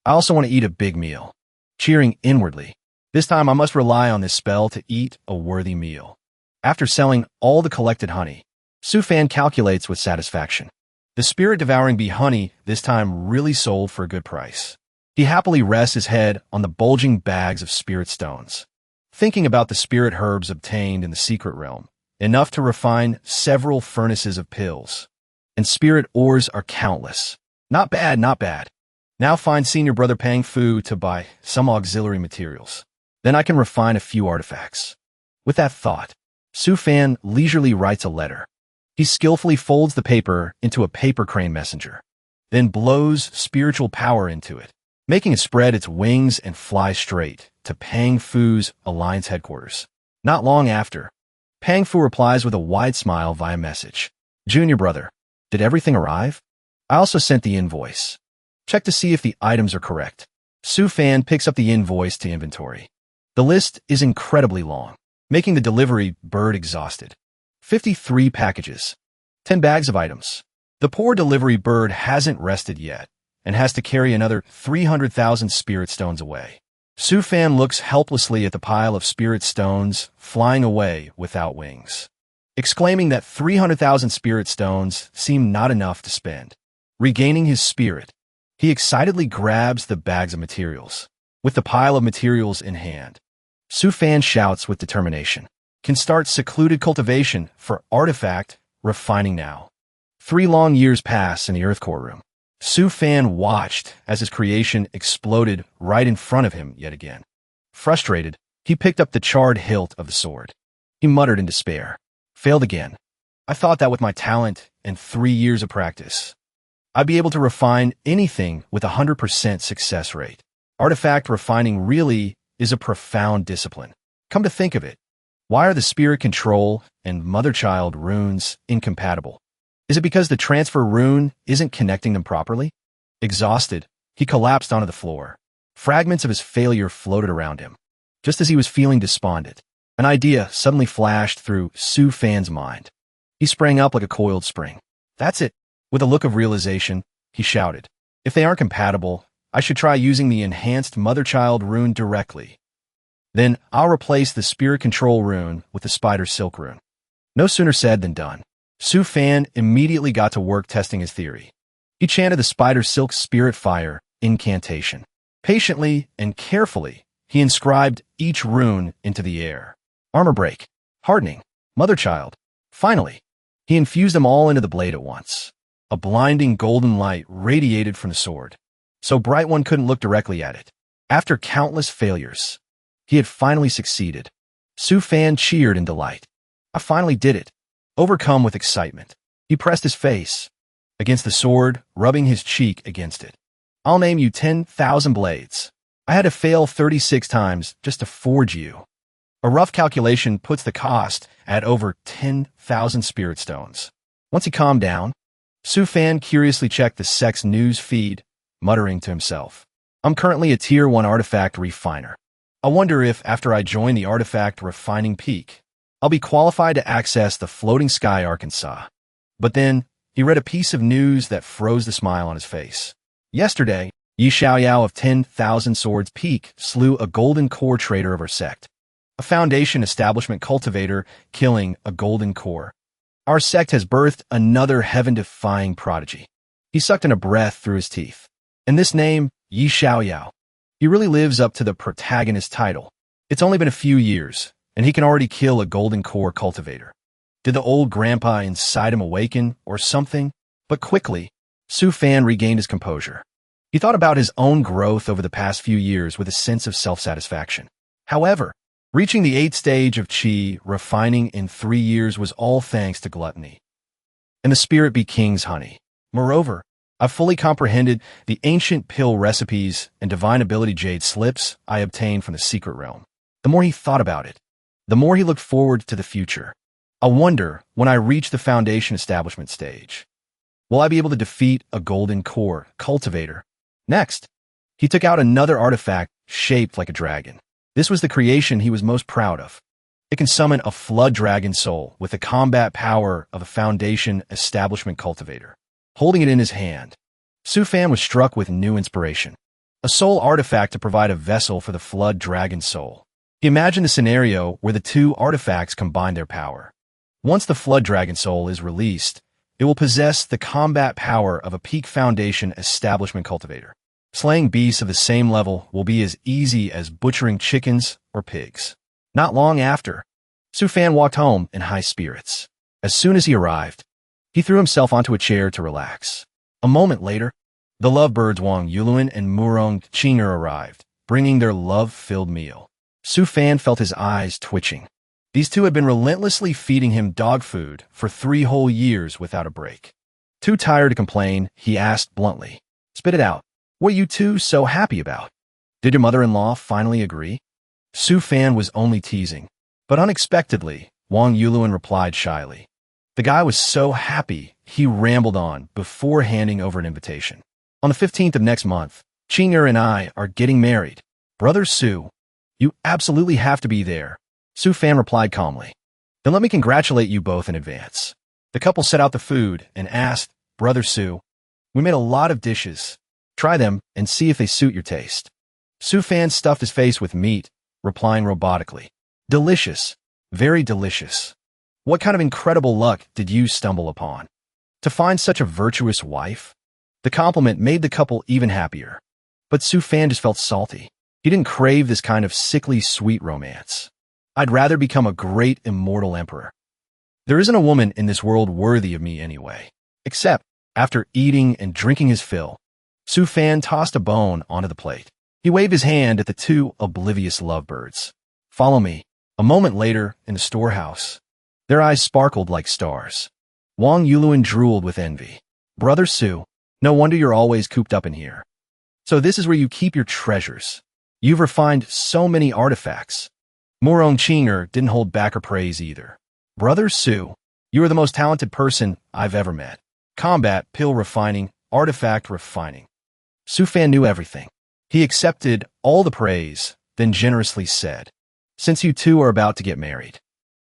I also want to eat a big meal. Cheering inwardly. This time I must rely on this spell to eat a worthy meal. After selling all the collected honey, Su Fan calculates with satisfaction. The spirit-devouring bee honey this time really sold for a good price. He happily rests his head on the bulging bags of spirit stones, thinking about the spirit herbs obtained in the secret realm, enough to refine several furnaces of pills. And spirit ores are countless. Not bad, not bad. Now find senior brother Pang Fu to buy some auxiliary materials. Then I can refine a few artifacts. With that thought, Su Fan leisurely writes a letter. He skillfully folds the paper into a paper crane messenger, then blows spiritual power into it, making it spread its wings and fly straight to Pang Fu's Alliance headquarters. Not long after, Pang Fu replies with a wide smile via message. "Junior brother, did everything arrive? I also sent the invoice. Check to see if the items are correct." Su Fan picks up the invoice to inventory. The list is incredibly long, making the delivery bird exhausted. 53 packages, 10 bags of items. The poor delivery bird hasn't rested yet, and has to carry another 300,000 spirit stones away. Su Fan looks helplessly at the pile of spirit stones flying away without wings, exclaiming that 300,000 spirit stones seem not enough to spend. Regaining his spirit, he excitedly grabs the bags of materials. With the pile of materials in hand, Su Fan shouts with determination, "Can start secluded cultivation for artifact refining now." 3 long years pass in the Earth Core room. Su Fan watched as his creation exploded right in front of him yet again. Frustrated, he picked up the charred hilt of the sword. He muttered in despair, "Failed again. I thought that with my talent and 3 years of practice, I'd be able to refine anything with a 100% success rate. Artifact refining really is a profound discipline. Come to think of it, why are the spirit control and mother-child runes incompatible? Is it because the transfer rune isn't connecting them properly?" Exhausted, he collapsed onto the floor. Fragments of his failure floated around him. Just as he was feeling despondent, an idea suddenly flashed through Su Fan's mind. He sprang up like a coiled spring. "That's it." With a look of realization, he shouted, "If they aren't compatible, I should try using the enhanced mother-child rune directly. Then I'll replace the spirit control rune with the spider silk rune." No sooner said than done. Su Fan immediately got to work testing his theory. He chanted the spider silk spirit fire incantation. Patiently and carefully, he inscribed each rune into the air. Armor break, hardening, mother-child. Finally, he infused them all into the blade at once. A blinding golden light radiated from the sword, so bright one couldn't look directly at it. After countless failures, he had finally succeeded. Su Fan cheered in delight. "I finally did it." Overcome with excitement, he pressed his face against the sword, rubbing his cheek against it. "I'll name you 10,000 blades. I had to fail 36 times just to forge you." A rough calculation puts the cost at over 10,000 spirit stones. Once he calmed down, Su Fan curiously checked the sect's news feed, muttering to himself, "I'm currently a Tier 1 artifact refiner. I wonder if, after I join the artifact refining peak, I'll be qualified to access the floating sky Arkansas." But then, he read a piece of news that froze the smile on his face. Yesterday, Yi Xiaoyao of 10,000 Swords Peak slew a golden core trader of her sect, a foundation establishment cultivator killing a golden core. Our sect has birthed another heaven-defying prodigy. He sucked in a breath through his teeth. And this name, Yi Xiaoyao, he really lives up to the protagonist title. It's only been a few years, and he can already kill a golden core cultivator. Did the old grandpa inside him awaken, or something? But quickly, Su Fan regained his composure. He thought about his own growth over the past few years with a sense of self-satisfaction. However, reaching the 8th stage of Qi refining in 3 years was all thanks to gluttony. And the spirit be king's honey. Moreover, I fully comprehended the ancient pill recipes and divine ability jade slips I obtained from the secret realm. The more he thought about it, the more he looked forward to the future. I wonder, when I reach the foundation establishment stage, will I be able to defeat a golden core cultivator? Next, he took out another artifact shaped like a dragon. This was the creation he was most proud of. It can summon a flood dragon soul with the combat power of a foundation establishment cultivator. Holding it in his hand, Su Fan was struck with new inspiration. A soul artifact to provide a vessel for the flood dragon soul. He imagined a scenario where the two artifacts combine their power. Once the flood dragon soul is released, it will possess the combat power of a peak foundation establishment cultivator. Slaying beasts of the same level will be as easy as butchering chickens or pigs. Not long after, Su Fan walked home in high spirits. As soon as he arrived, he threw himself onto a chair to relax. A moment later, the lovebirds Wang Yuluan and Murong Qing'er arrived, bringing their love-filled meal. Su Fan felt his eyes twitching. These two had been relentlessly feeding him dog food for 3 whole years without a break. Too tired to complain, he asked bluntly, "Spit it out. What are you two so happy about? Did your mother-in-law finally agree?" Su Fan was only teasing, but unexpectedly, Wang Yuluan replied shyly. The guy was so happy, he rambled on before handing over an invitation. "On the 15th of next month, Qing'er and I are getting married. Brother Su, you absolutely have to be there." Su Fan replied calmly. "Then let me congratulate you both in advance." The couple set out the food and asked, "Brother Su, we made a lot of dishes. Try them and see if they suit your taste. Su Fan stuffed his face with meat, replying robotically. Delicious. Very delicious. What kind of incredible luck did you stumble upon? To find such a virtuous wife? The compliment made the couple even happier. But Su Fan just felt salty. He didn't crave this kind of sickly sweet romance. I'd rather become a great immortal emperor. There isn't a woman in this world worthy of me anyway. Except, after eating and drinking his fill, Su Fan tossed a bone onto the plate. He waved his hand at the two oblivious lovebirds. Follow me. A moment later, in the storehouse, their eyes sparkled like stars. Wang Yuluan drooled with envy. Brother Su, no wonder you're always cooped up in here. So this is where you keep your treasures. You've refined so many artifacts. Morong Chinger didn't hold back her praise either. Brother Su, you are the most talented person I've ever met. Combat, pill refining, artifact refining. Su Fan knew everything. He accepted all the praise, then generously said, since you two are about to get married,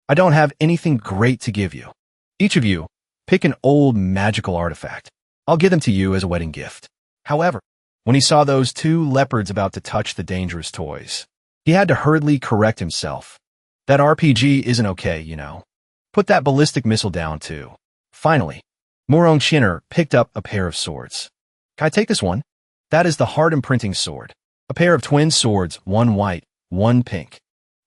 I don't have anything great to give you. Each of you, pick an old magical artifact. I'll give them to you as a wedding gift. However, when he saw those two leopards about to touch the dangerous toys, he had to hurriedly correct himself. That RPG isn't okay, you know. Put that ballistic missile down too. Finally, Morong Chinner picked up a pair of swords. Can I take this one? That is the hard imprinting sword. A pair of twin swords, one white, one pink.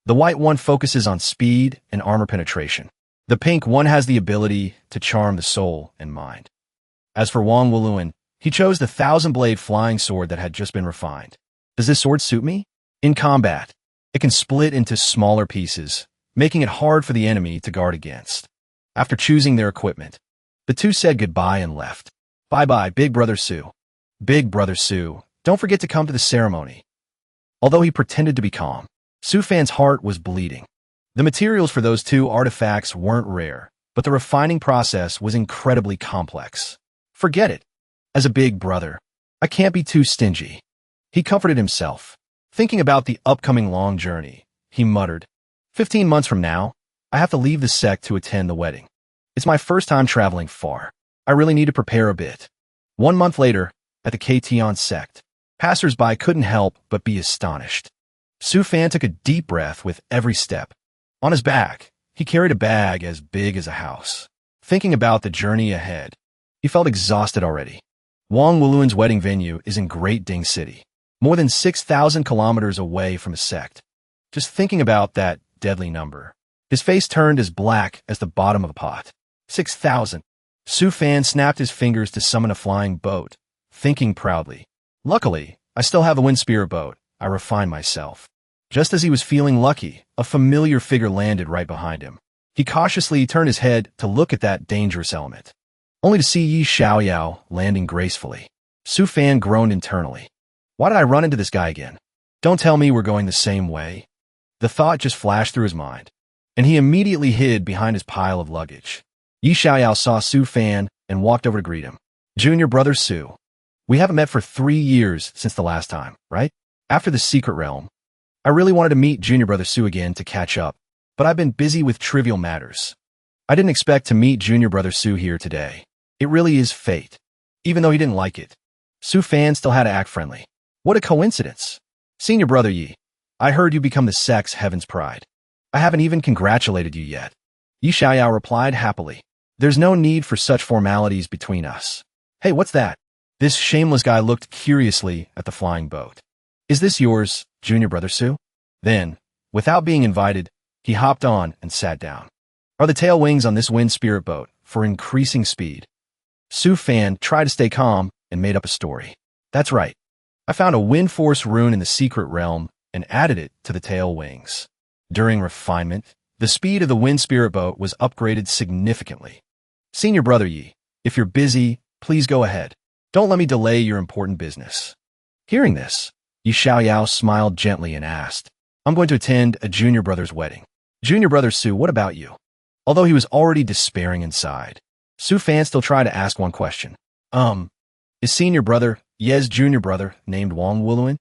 The white one focuses on speed and armor penetration. The pink one has the ability to charm the soul and mind. As for Wang Wuluan, he chose the thousand-blade flying sword that had just been refined. Does this sword suit me? In combat, it can split into smaller pieces, making it hard for the enemy to guard against. After choosing their equipment, the two said goodbye and left. Bye-bye, Big Brother Su. Big Brother Su, don't forget to come to the ceremony. Although he pretended to be calm, Su Fan's heart was bleeding. The materials for those two artifacts weren't rare, but the refining process was incredibly complex. Forget it. As a big brother, I can't be too stingy. He comforted himself. Thinking about the upcoming long journey, he muttered, 15 months from now, I have to leave the sect to attend the wedding. It's my first time traveling far. I really need to prepare a bit. 1 month later, at the Ktion sect, passers-by couldn't help but be astonished. Su Fan took a deep breath with every step. On his back, he carried a bag as big as a house. Thinking about the journey ahead, he felt exhausted already. Wang Wuluan's wedding venue is in Great Ding City, more than 6,000 kilometers away from his sect. Just thinking about that deadly number, his face turned as black as the bottom of a pot. 6,000. Su Fan snapped his fingers to summon a flying boat, thinking proudly. Luckily, I still have a wind spirit boat. I refined myself. Just as he was feeling lucky, a familiar figure landed right behind him. He cautiously turned his head to look at that dangerous element, only to see Yi Xiaoyao landing gracefully. Su Fan groaned internally. Why did I run into this guy again? Don't tell me we're going the same way. The thought just flashed through his mind, and he immediately hid behind his pile of luggage. Yi Xiaoyao saw Su Fan and walked over to greet him. Junior Brother Su, we haven't met for 3 years since the last time, right? After the secret realm, I really wanted to meet Junior Brother Su again to catch up, but I've been busy with trivial matters. I didn't expect to meet Junior Brother Su here today. It really is fate. Even though he didn't like it, Su Fan still had to act friendly. What a coincidence. Senior Brother Yi, I heard you become the sect's heaven's pride. I haven't even congratulated you yet. Yi Xiaoyao replied happily. There's no need for such formalities between us. Hey, what's that? This shameless guy looked curiously at the flying boat. Is this yours, Junior Brother Su? Then, without being invited, he hopped on and sat down. Are the tail wings on this wind spirit boat for increasing speed? Su Fan tried to stay calm and made up a story. That's right. I found a wind force rune in the secret realm and added it to the tail wings. During refinement, the speed of the wind spirit boat was upgraded significantly. Senior Brother Yi, if you're busy, please go ahead. Don't let me delay your important business. Hearing this, Yi Xiaoyao smiled gently and asked, I'm going to attend a junior brother's wedding. Junior Brother Su, what about you? Although he was already despairing inside, Su Fan still tried to ask one question. Is senior brother, Ye's junior brother, named Wang Wuluan?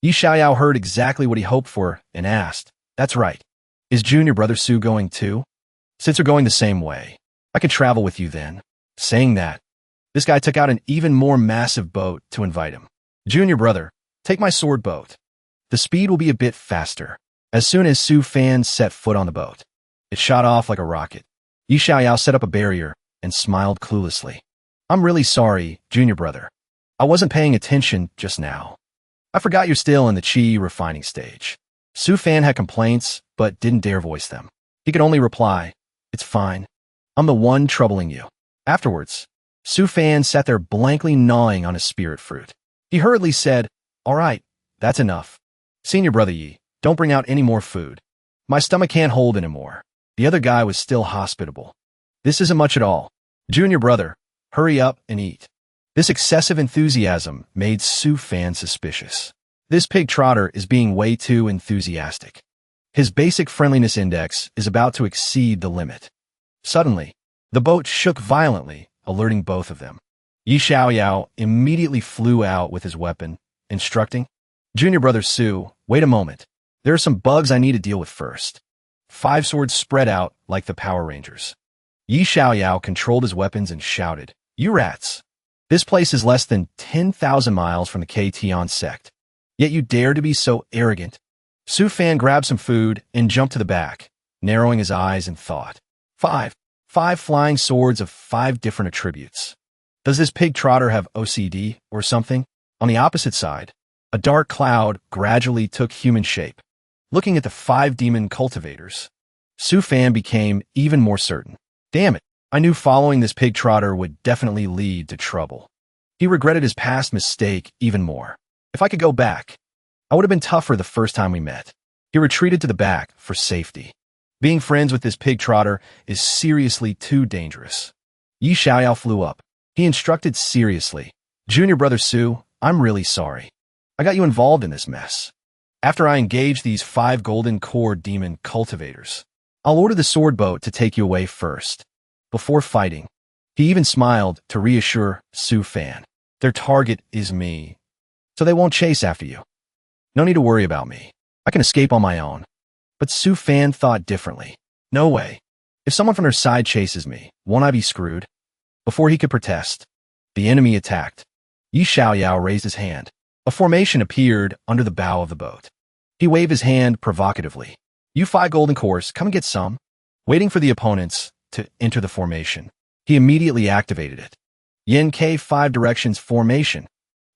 Yi Xiaoyao heard exactly what he hoped for and asked, that's right. Is Junior Brother Su going too? Since we're going the same way, I could travel with you then. Saying that, this guy took out an even more massive boat to invite him. Junior brother, take my sword boat. The speed will be a bit faster. As soon as Su Fan set foot on the boat, it shot off like a rocket. Yi Xiaoyao set up a barrier and smiled cluelessly. I'm really sorry, junior brother. I wasn't paying attention just now. I forgot you're still in the qi refining stage. Su Fan had complaints, but didn't dare voice them. He could only reply, it's fine. I'm the one troubling you. Afterwards, Su Fan sat there blankly gnawing on his spirit fruit. He hurriedly said, all right, that's enough. Senior brother Yi, don't bring out any more food. My stomach can't hold anymore. The other guy was still hospitable. This isn't much at all. Junior brother, hurry up and eat. This excessive enthusiasm made Su Fan suspicious. This pig trotter is being way too enthusiastic. His basic friendliness index is about to exceed the limit. Suddenly, the boat shook violently, alerting both of them. Yi Xiaoyao immediately flew out with his weapon, instructing, Junior brother Su, wait a moment. There are some bugs I need to deal with first. 5 swords spread out like the Power Rangers. Yi Xiaoyao controlled his weapons and shouted, you rats! This place is less than 10,000 miles from the Ktion sect. Yet you dare to be so arrogant. Su Fan grabbed some food and jumped to the back, narrowing his eyes in thought. 5 flying swords of 5 different attributes. Does this pig trotter have OCD or something? On the opposite side, a dark cloud gradually took human shape. Looking at the 5 demon cultivators, Su Fan became even more certain. Damn it, I knew following this pig trotter would definitely lead to trouble. He regretted his past mistake even more. If I could go back, I would have been tougher the first time we met. He retreated to the back for safety. Being friends with this pig trotter is seriously too dangerous. Yi Xiaoyao flew up. He instructed seriously, Junior brother Su, I'm really sorry. I got you involved in this mess. After I engage these 5 golden core demon cultivators, I'll order the sword boat to take you away first. Before fighting, he even smiled to reassure Su Fan. Their target is me, so they won't chase after you. No need to worry about me. I can escape on my own. But Su Fan thought differently. No way. If someone from her side chases me, won't I be screwed? Before he could protest, the enemy attacked. Yi Xiaoyao raised his hand. A formation appeared under the bow of the boat. He waved his hand provocatively. You 5 golden cores, come and get some. Waiting for the opponents to enter the formation, he immediately activated it. Yin K 5 directions formation.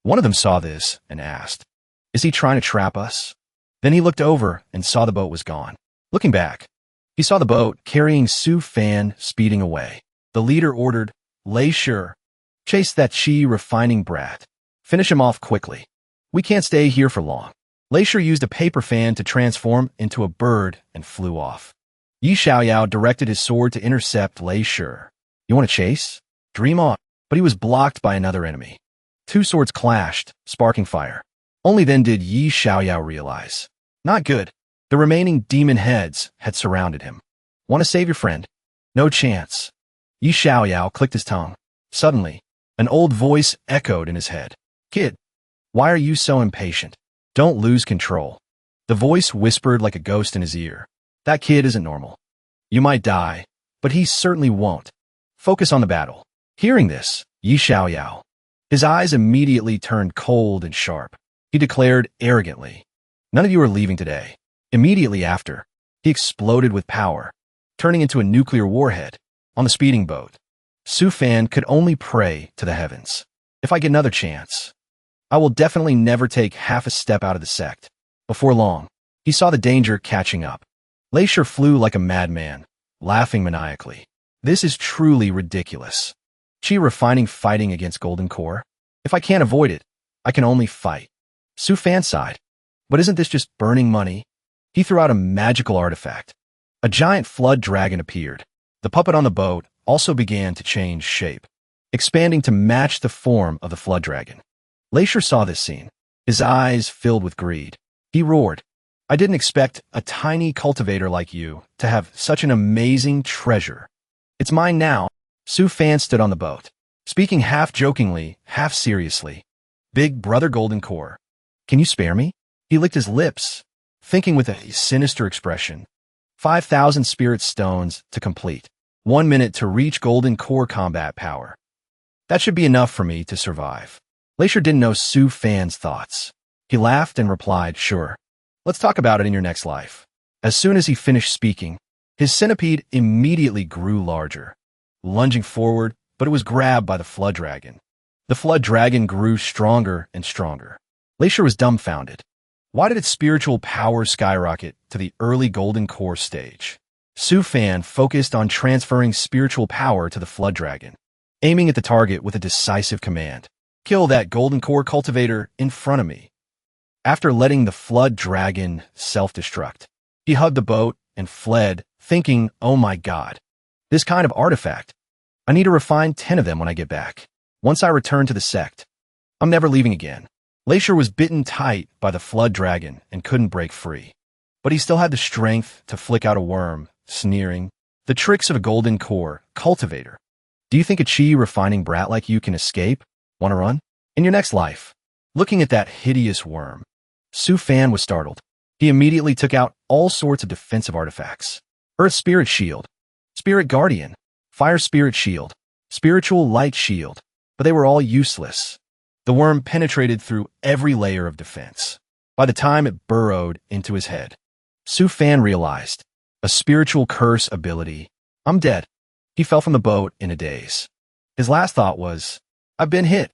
One of them saw this and asked, is he trying to trap us? Then he looked over and saw the boat was gone. Looking back, he saw the boat carrying Su Fan speeding away. The leader ordered, Lei Shi, chase that qi refining brat. Finish him off quickly. We can't stay here for long. Lei Shi used a paper fan to transform into a bird and flew off. Yi Xiaoyao directed his sword to intercept Lei Shi. You want to chase? Dream on. But he was blocked by another enemy. 2 swords clashed, sparking fire. Only then did Yi Xiaoyao realize. Not good. The remaining demon heads had surrounded him. Want to save your friend? No chance. Yi Xiaoyao clicked his tongue. Suddenly, an old voice echoed in his head. Kid, why are you so impatient? Don't lose control. The voice whispered like a ghost in his ear. That kid isn't normal. You might die, but he certainly won't. Focus on the battle. Hearing this, Yi Xiaoyao, his eyes immediately turned cold and sharp. He declared arrogantly, none of you are leaving today. Immediately after, he exploded with power, turning into a nuclear warhead. On the speeding boat, Su Fan could only pray to the heavens. If I get another chance, I will definitely never take half a step out of the sect. Before long, he saw the danger catching up. Lei Shi flew like a madman, laughing maniacally. This is truly ridiculous. Qi refining fighting against Golden Core? If I can't avoid it, I can only fight. Su Fan sighed. But isn't this just burning money? He threw out a magical artifact. A giant flood dragon appeared. The puppet on the boat also began to change shape, expanding to match the form of the flood dragon. Lei Shi saw this scene. His eyes filled with greed. He roared, I didn't expect a tiny cultivator like you to have such an amazing treasure. It's mine now. Su Fan stood on the boat, speaking half jokingly, half seriously. Big brother Golden Core, can you spare me? He licked his lips, thinking with a sinister expression. 5,000 spirit stones to complete. 1 minute to reach Golden Core combat power. That should be enough for me to survive. Glacier didn't know Su Fan's thoughts. He laughed and replied, "Sure. Let's talk about it in your next life." As soon as he finished speaking, his centipede immediately grew larger, lunging forward, but it was grabbed by the flood dragon. The flood dragon grew stronger and stronger. Glacier was dumbfounded. Why did its spiritual power skyrocket to the early golden core stage? Su Fan focused on transferring spiritual power to the flood dragon, aiming at the target with a decisive command. "Kill that golden core cultivator in front of me." After letting the flood dragon self-destruct, he hugged the boat and fled, thinking, "Oh my god, this kind of artifact. I need to refine 10 of them when I get back. Once I return to the sect, I'm never leaving again." Glacier was bitten tight by the flood dragon and couldn't break free. But he still had the strength to flick out a worm, sneering, "The tricks of a golden core cultivator. Do you think a chi refining brat like you can escape? Want to run? In your next life." Looking at that hideous worm, Su Fan was startled. He immediately took out all sorts of defensive artifacts. Earth Spirit Shield, Spirit Guardian, Fire Spirit Shield, Spiritual Light Shield, but they were all useless. The worm penetrated through every layer of defense. By the time it burrowed into his head, Su Fan realized, a spiritual curse ability. "I'm dead." He fell from the boat in a daze. His last thought was, "I've been hit."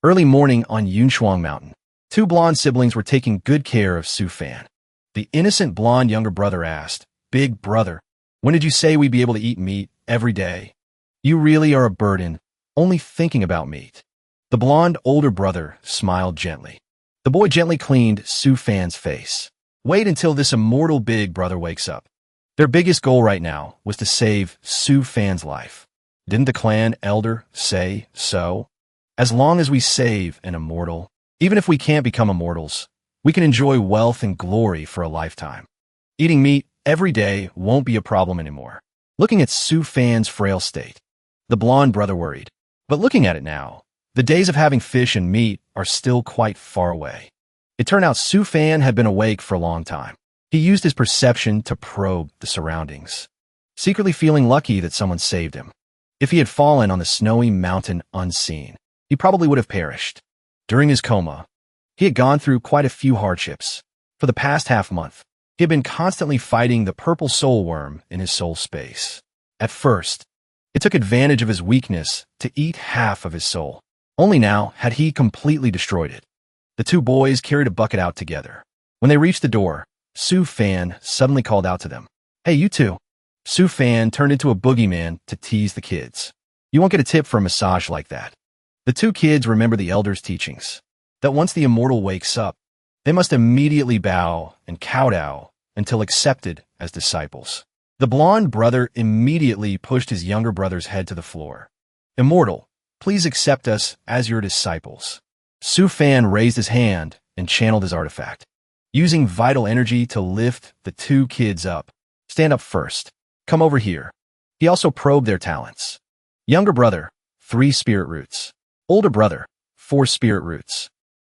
Early morning on Yunshuang Mountain, two blonde siblings were taking good care of Su Fan. The innocent blonde younger brother asked, "Big brother, when did you say we'd be able to eat meat every day? You really are a burden, only thinking about meat." The blonde older brother smiled gently. The boy gently cleaned Su Fan's face. "Wait until this immortal big brother wakes up." Their biggest goal right now was to save Su Fan's life. Didn't the clan elder say so? As long as we save an immortal, even if we can't become immortals, we can enjoy wealth and glory for a lifetime. Eating meat every day won't be a problem anymore. Looking at Su Fan's frail state, the blonde brother worried. But looking at it now, the days of having fish and meat are still quite far away. It turned out Su Fan had been awake for a long time. He used his perception to probe the surroundings, secretly feeling lucky that someone saved him. If he had fallen on the snowy mountain unseen, he probably would have perished. During his coma, he had gone through quite a few hardships. For the past half-month, he had been constantly fighting the purple soul worm in his soul space. At first, it took advantage of his weakness to eat half of his soul. Only now had he completely destroyed it. The two boys carried a bucket out together. When they reached the door, Su Fan suddenly called out to them, "Hey, you two." Su Fan turned into a boogeyman to tease the kids. "You won't get a tip for a massage like that." The two kids remember the elder's teachings, that once the immortal wakes up, they must immediately bow and kowtow until accepted as disciples. The blonde brother immediately pushed his younger brother's head to the floor. "Immortal, please accept us as your disciples." Su Fan raised his hand and channeled his artifact, using vital energy to lift the two kids up. "Stand up first. Come over here." He also probed their talents. Younger brother, 3 spirit roots. Older brother, 4 spirit roots.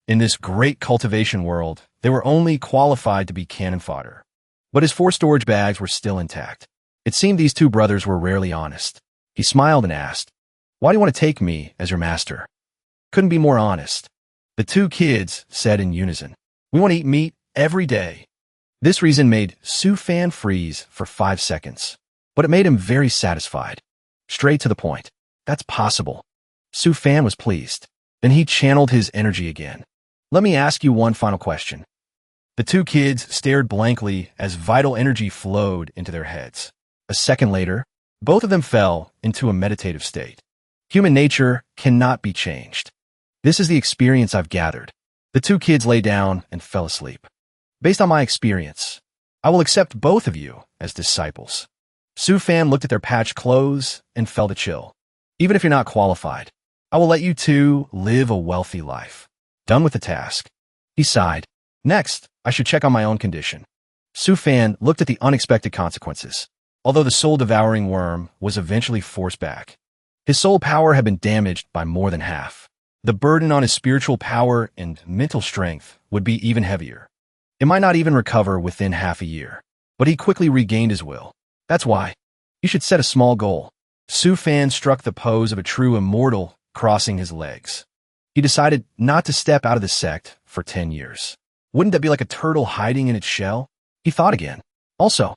In this great cultivation world, they were only qualified to be cannon fodder. But his 4 storage bags were still intact. It seemed these two brothers were rarely honest. He smiled and asked, "Why do you want to take me as your master?" "Couldn't be more honest." The two kids said in unison, "We want to eat meat every day." This reason made Su Fan freeze for 5 seconds, but it made him very satisfied. Straight to the point. "That's possible." Su Fan was pleased. Then he channeled his energy again. "Let me ask you one final question." The two kids stared blankly as vital energy flowed into their heads. A second later, both of them fell into a meditative state. Human nature cannot be changed. This is the experience I've gathered. The two kids lay down and fell asleep. Based on my experience, I will accept both of you as disciples. Su Fan looked at their patched clothes and felt a chill. Even if you're not qualified, I will let you two live a wealthy life. Done with the task. He sighed. Next, I should check on my own condition. Su Fan looked at the unexpected consequences. Although the soul-devouring worm was eventually forced back, his soul power had been damaged by more than half. The burden on his spiritual power and mental strength would be even heavier. It might not even recover within half a year, but he quickly regained his will. That's why you should set a small goal. Su Fan struck the pose of a true immortal, crossing his legs. He He decided not to step out of the sect for 10 years. Wouldn't that be like a turtle hiding in its shell? He thought again. Also,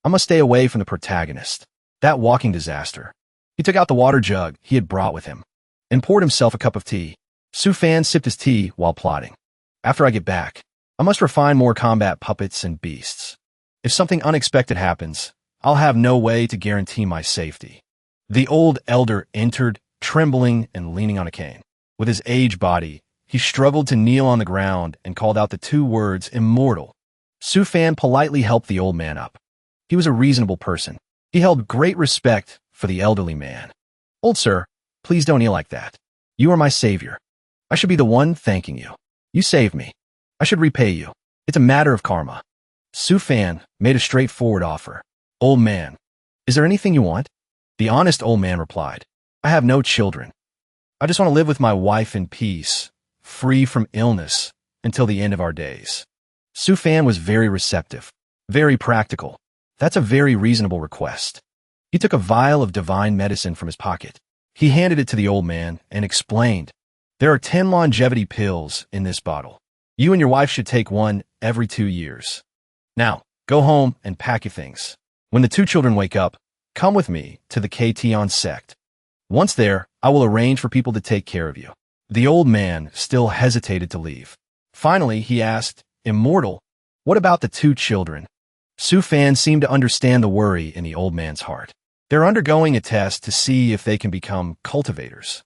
I must stay away from the protagonist, that walking disaster. He took out the water jug he had brought with him and poured himself a cup of tea. Su Fan sipped his tea while plotting. After I get back, I must refine more combat puppets and beasts. If something unexpected happens, I'll have no way to guarantee my safety. The old elder entered, trembling and leaning on a cane. With his aged body, he struggled to kneel on the ground and called out the two words, immortal. Su Fan politely helped the old man up. He was a reasonable person. He held great respect for the elderly man. Old sir, please don't kneel like that. You are my savior. I should be the one thanking you. You saved me. I should repay you. It's a matter of karma. Su Fan made a straightforward offer. Old man, is there anything you want? The honest old man replied, I have no children. I just want to live with my wife in peace, free from illness, until the end of our days. Su Fan was very receptive, very practical. That's a very reasonable request. He took a vial of divine medicine from his pocket. He handed it to the old man and explained, there are 10 longevity pills in this bottle. You and your wife should take one every 2 years. Now, go home and pack your things. When the two children wake up, come with me to the Ktion sect. Once there, I will arrange for people to take care of you. The old man still hesitated to leave. Finally, he asked, Immortal, what about the two children? Su Fan seemed to understand the worry in the old man's heart. They're undergoing a test to see if they can become cultivators.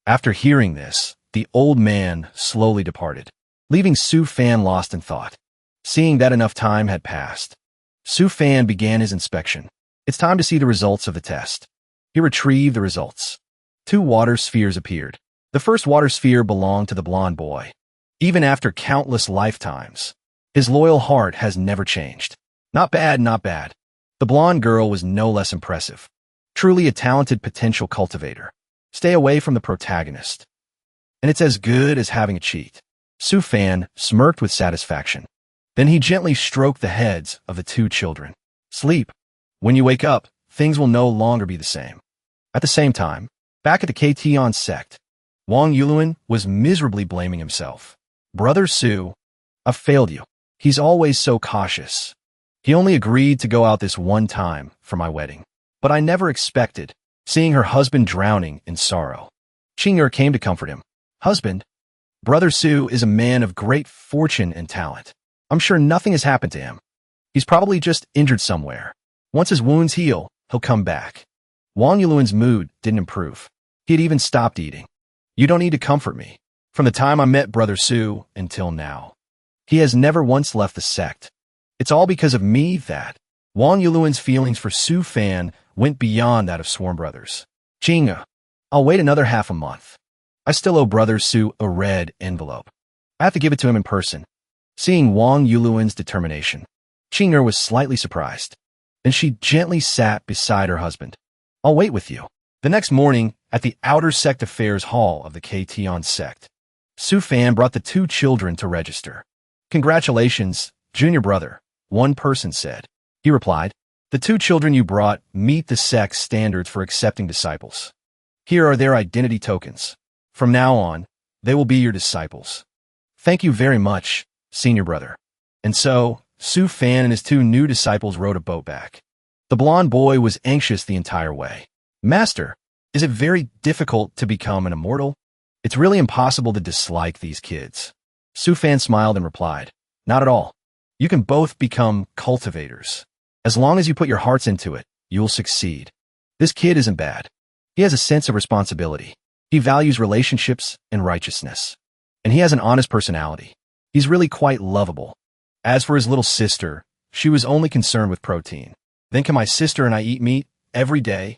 After hearing this, the old man slowly departed, leaving Su Fan lost in thought. Seeing that enough time had passed, Su Fan began his inspection. It's time to see the results of the test. He retrieved the results. 2 water spheres appeared. The first water sphere belonged to the blonde boy. Even after countless lifetimes, his loyal heart has never changed. Not bad, not bad. The blonde girl was no less impressive. Truly a talented potential cultivator. Stay away from the protagonist. And it's as good as having a cheat. Su Fan smirked with satisfaction. Then he gently stroked the heads of the 2 children. Sleep. When you wake up, things will no longer be the same. At the same time, back at the Ktion sect, Wang Yuluan was miserably blaming himself. Brother Su, I've failed you. He's always so cautious. He only agreed to go out this one time for my wedding. But I never expected, seeing her husband drowning in sorrow. Qing'er came to comfort him. Husband, Brother Su is a man of great fortune and talent. I'm sure nothing has happened to him. He's probably just injured somewhere. Once his wounds heal, he'll come back. Wang Yuluan's mood didn't improve. He had even stopped eating. You don't need to comfort me. From the time I met Brother Su until now, he has never once left the sect. It's all because of me that Wang Yuluan's feelings for Su Fan went beyond that of sworn brothers. Qing'er, I'll wait another half a month. I still owe Brother Su a red envelope. I have to give it to him in person. Seeing Wang Yuluan's determination, Qing'er was slightly surprised, and she gently sat beside her husband. I'll wait with you. The next morning, at the outer sect affairs hall of the Ktion sect, Su Fan brought the 2 children to register. Congratulations, junior brother, one person said. He replied, the 2 children you brought meet the sect's standards for accepting disciples. Here are their identity tokens. From now on, they will be your disciples. Thank you very much, senior brother. And so, Su Fan and his 2 new disciples rode a boat back. The blonde boy was anxious the entire way. Master, is it very difficult to become an immortal? It's really impossible to dislike these kids. Su Fan smiled and replied, not at all. You can both become cultivators. As long as you put your hearts into it, you'll succeed. This kid isn't bad. He has a sense of responsibility. He values relationships and righteousness. And he has an honest personality. He's really quite lovable. As for his little sister, she was only concerned with protein. Then can my sister and I eat meat every day?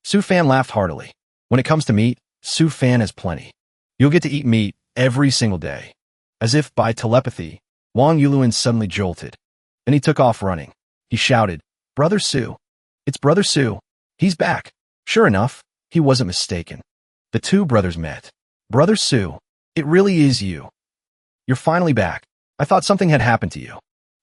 Su Fan laughed heartily. When it comes to meat, Su Fan has plenty. You'll get to eat meat every single day. As if by telepathy, Wang Yuluan suddenly jolted. Then he took off running. He shouted, Brother Su. It's Brother Su. He's back. Sure enough, he wasn't mistaken. The 2 brothers met. Brother Su, it really is you. You're finally back. I thought something had happened to you.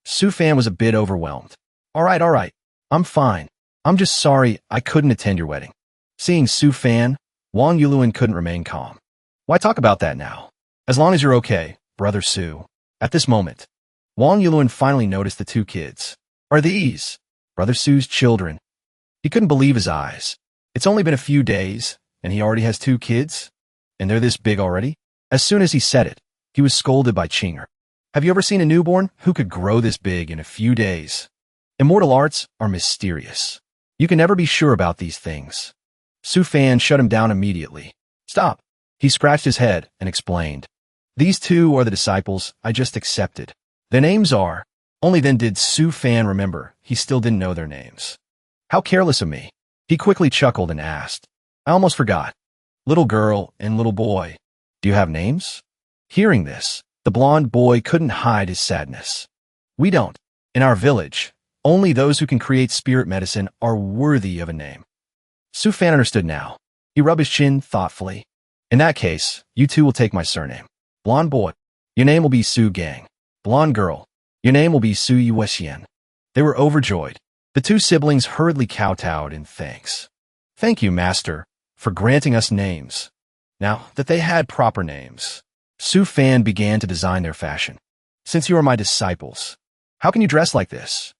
Su Fan was a bit overwhelmed. All right. I'm fine. I'm just sorry I couldn't attend your wedding. Seeing Su Fan, Wang Yuluan couldn't remain calm. Why talk about that now? As long as you're okay, Brother Su. At this moment, Wang Yulun finally noticed the two kids. Are these Brother Su's children? He couldn't believe his eyes. It's only been a few days, and he already has two kids? And they're this big already? As soon as he said it, he was scolded by Chinger. Have you ever seen a newborn who could grow this big in a few days? Immortal arts are mysterious. You can never be sure about these things. Su Fan shut him down immediately. Stop. He scratched his head and explained. These two are the disciples I just accepted. Their names are... Only then did Su Fan remember he still didn't know their names. How careless of me. He quickly chuckled and asked. I almost forgot. Little girl and little boy. Do you have names? Hearing this, the blonde boy couldn't hide his sadness. We don't. In our village, only those who can create spirit medicine are worthy of a name. Su Fan understood now. He rubbed his chin thoughtfully. In that case, you two will take my surname. Blonde boy, your name will be Su Gang. Blonde girl, your name will be Su Yuexian. They were overjoyed. The two siblings hurriedly kowtowed in thanks. Thank you, Master, for granting us names. Now that they had proper names, Su Fan began to design their fashion. Since you are my disciples, how can you dress like this?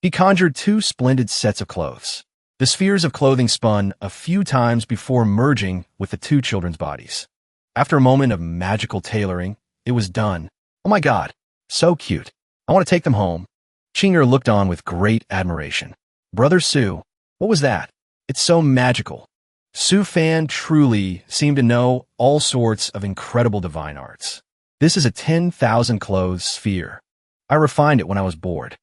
He conjured two splendid sets of clothes. The spheres of clothing spun a few times before merging with the two children's bodies. After a moment of magical tailoring, it was done. Oh my God, so cute. I want to take them home. Chinger looked on with great admiration. Brother Su, what was that? It's so magical. Su Fan truly seemed to know all sorts of incredible divine arts. This is a 10,000 clothes sphere. I refined it when I was bored.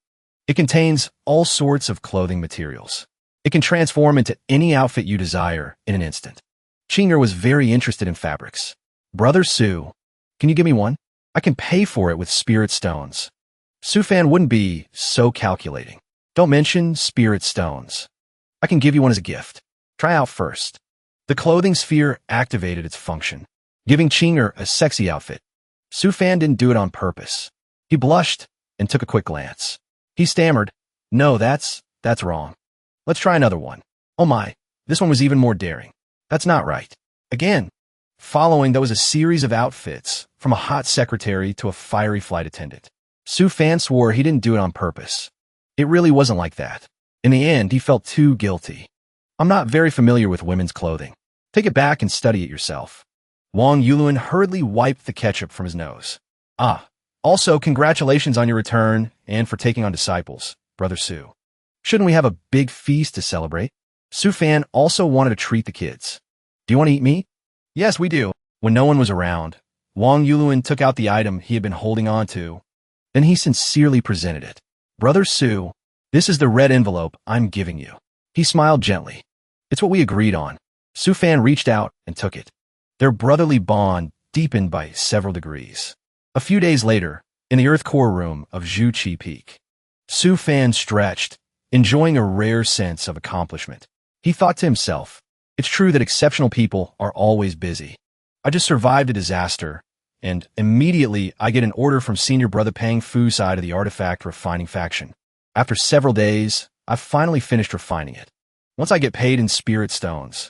It contains all sorts of clothing materials. It can transform into any outfit you desire in an instant. Chinger was very interested in fabrics. Brother Su, can you give me one? I can pay for it with spirit stones. Su Fan wouldn't be so calculating. Don't mention spirit stones. I can give you one as a gift. Try out first. The clothing sphere activated its function, giving Chinger a sexy outfit. Su Fan didn't do it on purpose. He blushed and took a quick glance. He stammered, No, that's wrong. Let's try another one. Oh my, this one was even more daring. That's not right. Again. Following, there was a series of outfits, from a hot secretary to a fiery flight attendant. Su Fan swore he didn't do it on purpose. It really wasn't like that. In the end, he felt too guilty. I'm not very familiar with women's clothing. Take it back and study it yourself. Wang Yulun hurriedly wiped the ketchup from his nose. Also, congratulations on your return and for taking on disciples, Brother Su. Shouldn't we have a big feast to celebrate? Su Fan also wanted to treat the kids. Do you want to eat meat? Yes, we do. When no one was around, Wang Yulun took out the item he had been holding on to. Then he sincerely presented it. Brother Su, this is the red envelope I'm giving you. He smiled gently. It's what we agreed on. Su Fan reached out and took it. Their brotherly bond deepened by several degrees. A few days later, in the Earth Core room of Zhuqi Peak, Su Fan stretched, enjoying a rare sense of accomplishment. He thought to himself, it's true that exceptional people are always busy. I just survived a disaster, and immediately I get an order from Senior Brother Pang Fu's side of the artifact refining faction. After several days, I've finally finished refining it. Once I get paid in spirit stones,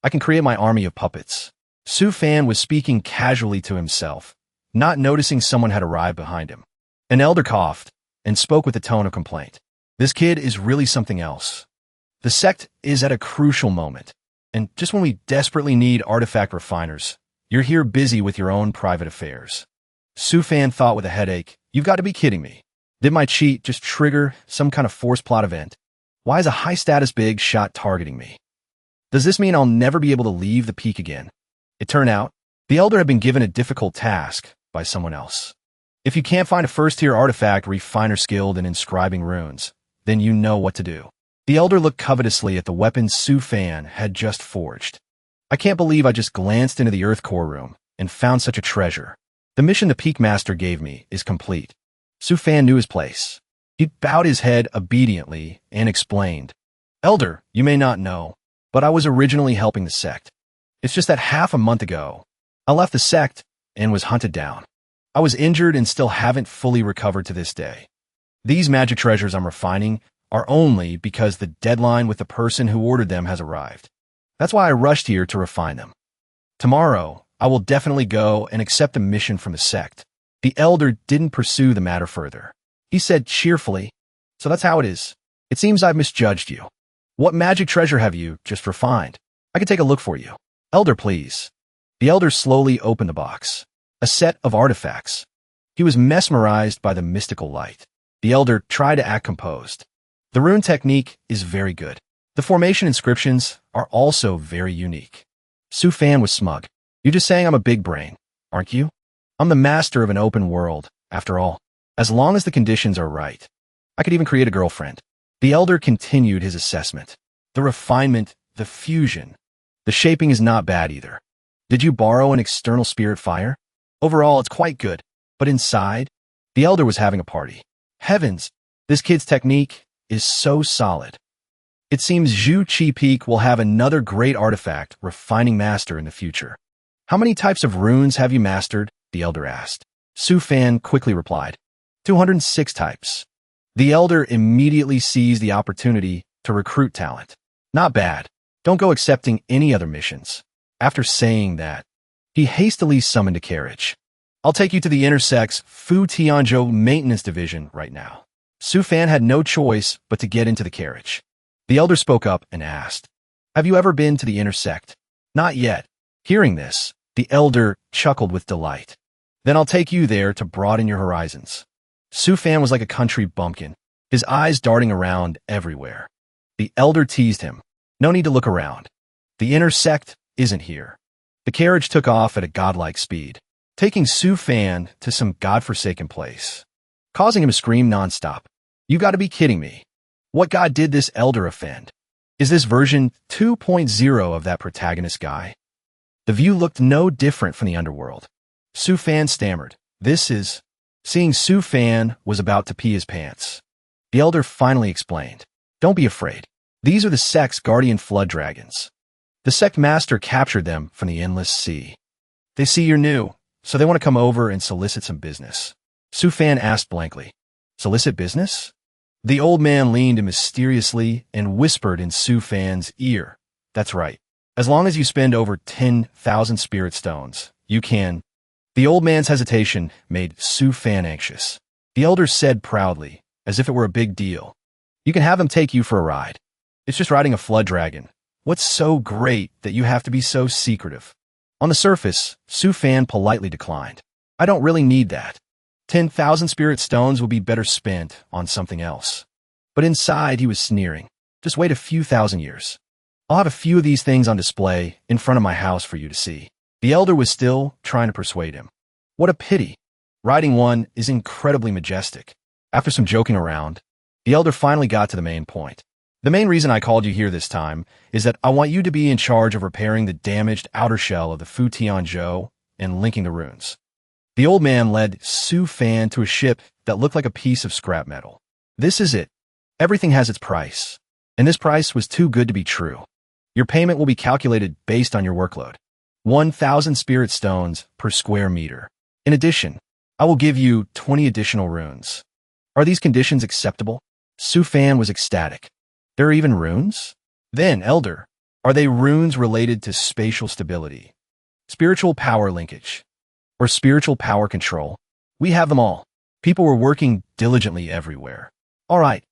I can create my army of puppets. Su Fan was speaking casually to himself, not noticing someone had arrived behind him. An elder coughed and spoke with a tone of complaint. This kid is really something else. The sect is at a crucial moment, and just when we desperately need artifact refiners, you're here busy with your own private affairs. Su Fan thought with a headache, you've got to be kidding me. Did my cheat just trigger some kind of force plot event? Why is a high-status big shot targeting me? Does this mean I'll never be able to leave the peak again? It turned out, the elder had been given a difficult task by someone else. If you can't find a first-tier artifact refiner skilled in inscribing runes, then you know what to do. The elder looked covetously at the weapons Su Fan had just forged. I can't believe I just glanced into the Earth Core room and found such a treasure. The mission the Peak Master gave me is complete. Su Fan knew his place. He bowed his head obediently and explained, Elder, you may not know, but I was originally helping the sect. It's just that half a month ago, I left the sect and was hunted down. I was injured and still haven't fully recovered to this day. These magic treasures I'm refining are only because the deadline with the person who ordered them has arrived. That's why I rushed here to refine them. Tomorrow, I will definitely go and accept a mission from the sect. The elder didn't pursue the matter further. He said cheerfully, so that's how it is. It seems I've misjudged you. What magic treasure have you just refined? I can take a look for you. Elder, please. The elder slowly opened the box. A set of artifacts. He was mesmerized by the mystical light. The elder tried to act composed. The rune technique is very good. The formation inscriptions are also very unique. Su Fan was smug. You're just saying I'm a big brain, aren't you? I'm the master of an open world, after all. As long as the conditions are right. I could even create a girlfriend. The elder continued his assessment. The refinement, the fusion. The shaping is not bad either. Did you borrow an external spirit fire? Overall, it's quite good. But inside, the elder was having a party. Heavens, this kid's technique is so solid. It seems Zhu Qi Peak will have another great artifact refining master in the future. How many types of runes have you mastered? The elder asked. Su Fan quickly replied. 206 types. The elder immediately seized the opportunity to recruit talent. Not bad. Don't go accepting any other missions. After saying that, he hastily summoned a carriage. I'll take you to the Intersect's Fu Tianzhou Maintenance Division right now. Su Fan had no choice but to get into the carriage. The elder spoke up and asked, have you ever been to the Intersect? Not yet. Hearing this, the elder chuckled with delight. Then I'll take you there to broaden your horizons. Su Fan was like a country bumpkin, his eyes darting around everywhere. The elder teased him. No need to look around. The Intersect isn't here. The carriage took off at a godlike speed, taking Su Fan to some godforsaken place, causing him to scream nonstop. You gotta be kidding me. What god did this elder offend? Is this version 2.0 of that protagonist guy? The view looked no different from the underworld. Su Fan stammered. This is... Seeing Su Fan was about to pee his pants. The elder finally explained. Don't be afraid. These are the sect's guardian flood dragons. The sect master captured them from the endless sea. They see you're new, so they want to come over and solicit some business. Su Fan asked blankly. Solicit business? The old man leaned mysteriously and whispered in Su Fan's ear. That's right. As long as you spend over 10,000 spirit stones, you can... The old man's hesitation made Su Fan anxious. The elder said proudly, as if it were a big deal. You can have them take you for a ride. It's just riding a flood dragon. What's so great that you have to be so secretive? On the surface, Su Fan politely declined. I don't really need that. 10,000 spirit stones will be better spent on something else. But inside he was sneering. Just wait a few thousand years. I'll have a few of these things on display in front of my house for you to see. The elder was still trying to persuade him. What a pity. Riding one is incredibly majestic. After some joking around, the elder finally got to the main point. The main reason I called you here this time is that I want you to be in charge of repairing the damaged outer shell of the Fu Tianzhou and linking the runes. The old man led Su Fan to a ship that looked like a piece of scrap metal. This is it. Everything has its price. And this price was too good to be true. Your payment will be calculated based on your workload. 1,000 spirit stones per square meter. In addition, I will give you 20 additional runes. Are these conditions acceptable? Su Fan was ecstatic. There are even runes? Then, elder, are they runes related to spatial stability, spiritual power linkage, or spiritual power control? We have them all. People were working diligently everywhere. All right.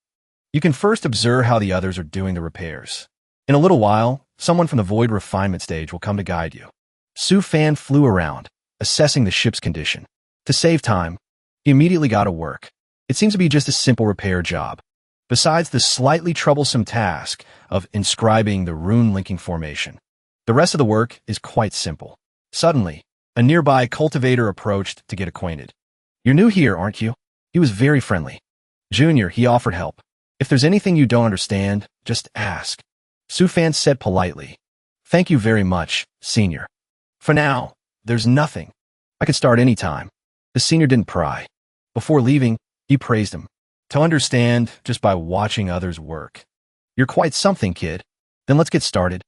You can first observe how the others are doing the repairs. In a little while, someone from the void refinement stage will come to guide you. Su Fan flew around, assessing the ship's condition. To save time, he immediately got to work. It seems to be just a simple repair job. Besides the slightly troublesome task of inscribing the rune-linking formation, the rest of the work is quite simple. Suddenly, a nearby cultivator approached to get acquainted. You're new here, aren't you? He was very friendly. Junior, he offered help. If there's anything you don't understand, just ask. Su Fan said politely. Thank you very much, Senior. For now, there's nothing. I can start any time. The senior didn't pry. Before leaving, he praised him. To understand just by watching others work. You're quite something, kid. Then let's get started.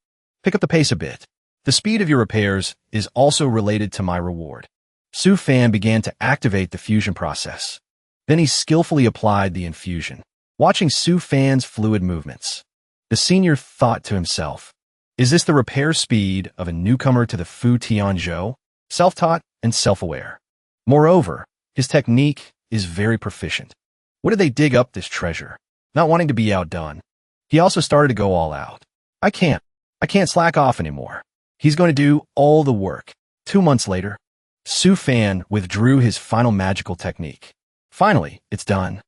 Pick up the pace a bit. The speed of your repairs is also related to my reward. Su Fan began to activate the fusion process. Then he skillfully applied the infusion, watching Su Fan's fluid movements. The senior thought to himself, is this the repair speed of a newcomer to the Fu Tianzhou? self-taught and self-aware. Moreover, his technique is very proficient. What did they dig up this treasure? Not wanting to be outdone, he also started to go all out. I can't slack off anymore. He's going to do all the work. 2 months later, Su Fan withdrew his final magical technique. Finally, it's done.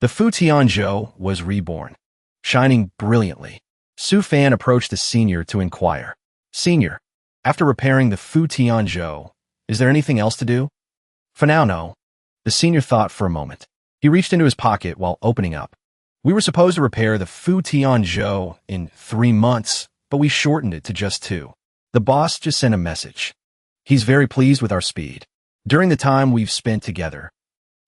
The Fu Tianzhou was reborn, shining brilliantly. Su Fan approached the senior to inquire. Senior, after repairing the Fu Tianzhou, is there anything else to do? For now, no. The senior thought for a moment. He reached into his pocket while opening up. We were supposed to repair the Fu Tianzhou in 3 months, but we shortened it to just 2. The boss just sent a message. He's very pleased with our speed. During the time we've spent together,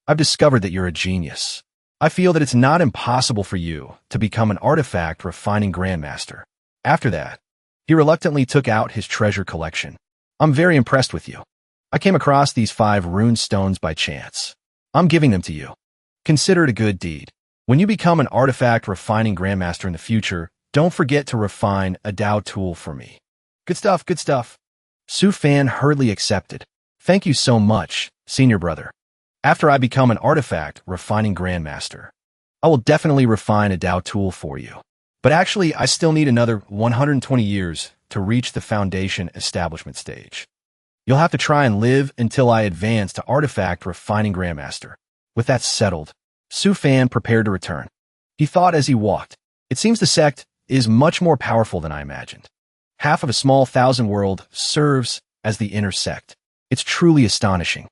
I've discovered that you're a genius. I feel that it's not impossible for you to become an artifact refining grandmaster. After that, he reluctantly took out his treasure collection. I'm very impressed with you. I came across these 5 rune stones by chance. I'm giving them to you. Consider it a good deed. When you become an artifact refining grandmaster in the future, don't forget to refine a Dao tool for me. Good stuff, good stuff. Su Fan hurriedly accepted. Thank you so much, senior brother. After I become an artifact refining grandmaster, I will definitely refine a Dao tool for you. But actually, I still need another 120 years to reach the foundation establishment stage. You'll have to try and live until I advance to artifact refining grandmaster. With that settled, Su Fan prepared to return. He thought as he walked, it seems the sect is much more powerful than I imagined. Half of a small 1,000 world serves as the inner sect. It's truly astonishing.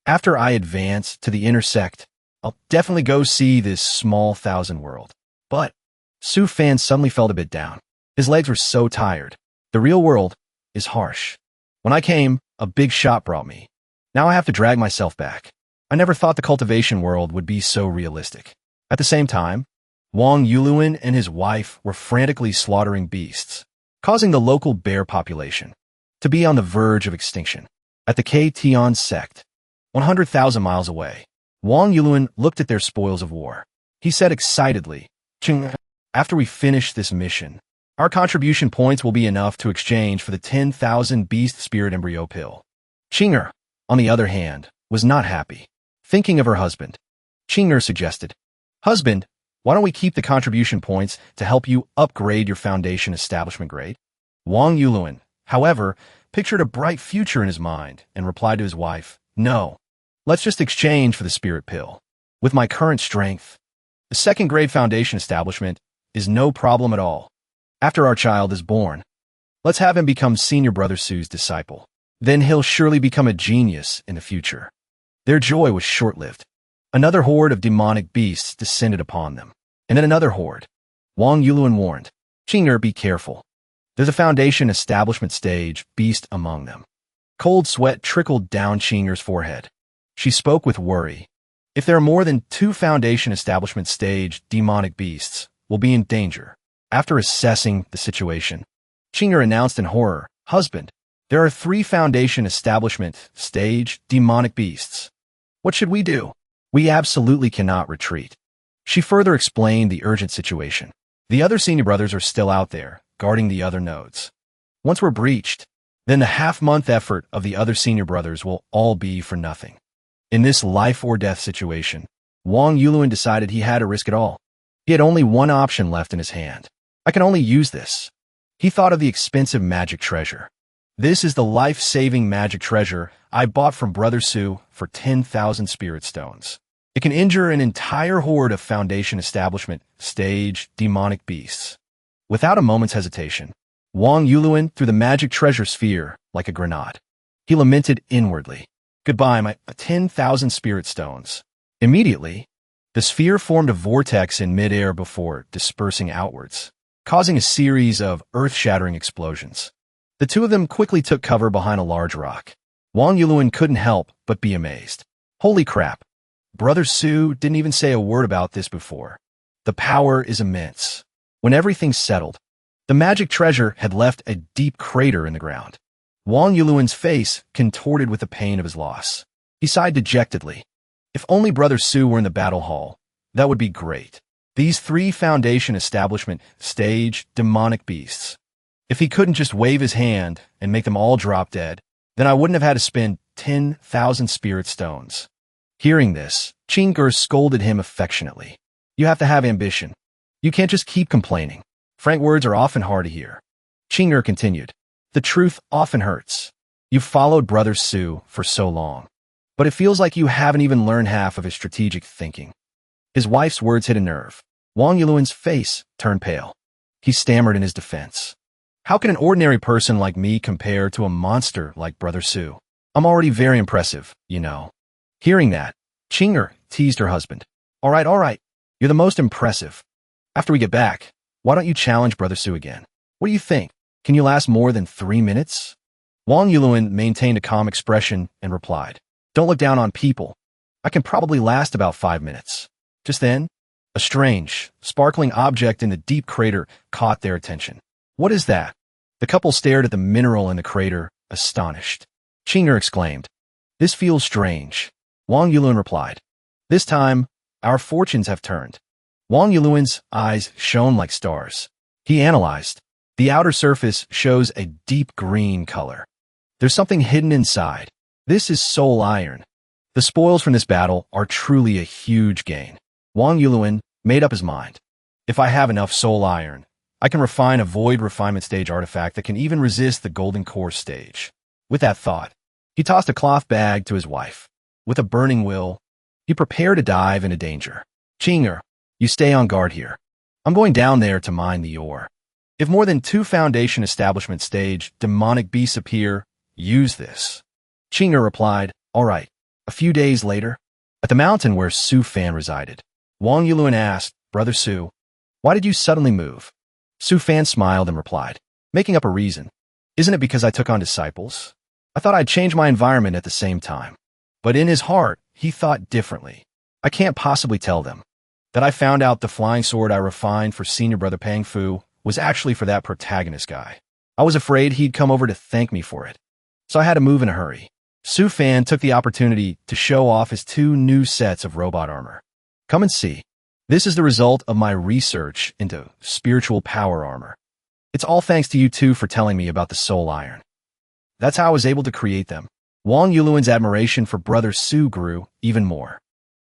After I advance to the inner sect, I'll definitely go see this small 1,000 world. But Su Fan suddenly felt a bit down. His legs were so tired. The real world is harsh. When I came, a big shot brought me. Now I have to drag myself back. I never thought the cultivation world would be so realistic. At the same time, Wang Yuluan and his wife were frantically slaughtering beasts, causing the local bear population to be on the verge of extinction. At the K-Tion sect, 100,000 miles away, Wang Yuluan looked at their spoils of war. He said excitedly, "Ching, after we finish this mission, our contribution points will be enough to exchange for the 10,000 beast spirit embryo pill." Chinger, on the other hand, was not happy. Thinking of her husband, Chinger suggested, "Husband, why don't we keep the contribution points to help you upgrade your foundation establishment grade?" Wang Yuluan, however, pictured a bright future in his mind and replied to his wife, "No, let's just exchange for the spirit pill. With my current strength, the second grade foundation establishment is no problem at all. After our child is born, let's have him become senior brother Su's disciple. Then he'll surely become a genius in the future." Their joy was short-lived. Another horde of demonic beasts descended upon them, and then another horde. Wang Yuluan warned, "Chinger, be careful. There's a foundation establishment stage beast among them." Cold sweat trickled down Chinger's forehead. She spoke with worry. If there are more than 2 foundation establishment stage demonic beasts, we'll be in danger. After assessing the situation, Chinger announced in horror, "Husband, there are 3 foundation establishment stage demonic beasts. What should we do? We absolutely cannot retreat." She further explained the urgent situation. The other senior brothers are still out there, guarding the other nodes. Once we're breached, then the half-month effort of the other senior brothers will all be for nothing. In this life-or-death situation, Wang Yuluan decided he had to risk it all. He had only one option left in his hand. I can only use this. He thought of the expensive magic treasure. This is the life-saving magic treasure I bought from Brother Su for 10,000 spirit stones. It can injure an entire horde of foundation establishment stage demonic beasts. Without a moment's hesitation, Wang Yuluan threw the magic treasure sphere like a grenade. He lamented inwardly, "Goodbye, my 10,000 spirit stones." Immediately, the sphere formed a vortex in midair before dispersing outwards, causing a series of earth-shattering explosions. The two of them quickly took cover behind a large rock. Wang Yuluan couldn't help but be amazed. Holy crap! Brother Su didn't even say a word about this before. The power is immense. When everything settled, the magic treasure had left a deep crater in the ground. Wang Yuluan's face contorted with the pain of his loss. He sighed dejectedly. If only Brother Su were in the battle hall, that would be great. These 3 foundation establishment stage demonic beasts. If he couldn't just wave his hand and make them all drop dead, then I wouldn't have had to spend 10,000 spirit stones. Hearing this, Ching'er scolded him affectionately. You have to have ambition. You can't just keep complaining. Frank words are often hard to hear. Ching'er continued. The truth often hurts. You've followed Brother Su for so long, but it feels like you haven't even learned half of his strategic thinking. His wife's words hit a nerve. Wang Yuluan's face turned pale. He stammered in his defense. How can an ordinary person like me compare to a monster like Brother Su? I'm already very impressive, you know. Hearing that, Ching'er teased her husband. All right. You're the most impressive. After we get back, why don't you challenge Brother Su again? What do you think? Can you last more than 3 minutes? Wang Yuluan maintained a calm expression and replied, Don't look down on people. I can probably last about 5 minutes. Just then, a strange, sparkling object in the deep crater caught their attention. What is that? The couple stared at the mineral in the crater, astonished. Ching'er exclaimed, This feels strange. Wang Yuluan replied, This time, our fortunes have turned. Wang Yuluan's eyes shone like stars. He analyzed. The outer surface shows a deep green color. There's something hidden inside. This is soul iron. The spoils from this battle are truly a huge gain. Wang Yuluan made up his mind. If I have enough soul iron, I can refine a void refinement stage artifact that can even resist the golden core stage. With that thought, he tossed a cloth bag to his wife. With a burning will, he prepared to dive into danger. Ching'er, you stay on guard here. I'm going down there to mine the ore. If more than 2 foundation establishment stage demonic beasts appear, use this. Ching'er replied, All right. A few days later, at the mountain where Su Fan resided, Wang Yuluan asked, Brother Su, why did you suddenly move? Su Fan smiled and replied, making up a reason. Isn't it because I took on disciples? I thought I'd change my environment at the same time. But in his heart, he thought differently. I can't possibly tell them that I found out the flying sword I refined for senior brother Pang Fu was actually for that protagonist guy. I was afraid he'd come over to thank me for it, so I had to move in a hurry. Su Fan took the opportunity to show off his 2 new sets of robot armor. Come and see. This is the result of my research into spiritual power armor. It's all thanks to you 2 for telling me about the soul iron. That's how I was able to create them. Wang Yuluan's admiration for Brother Su grew even more.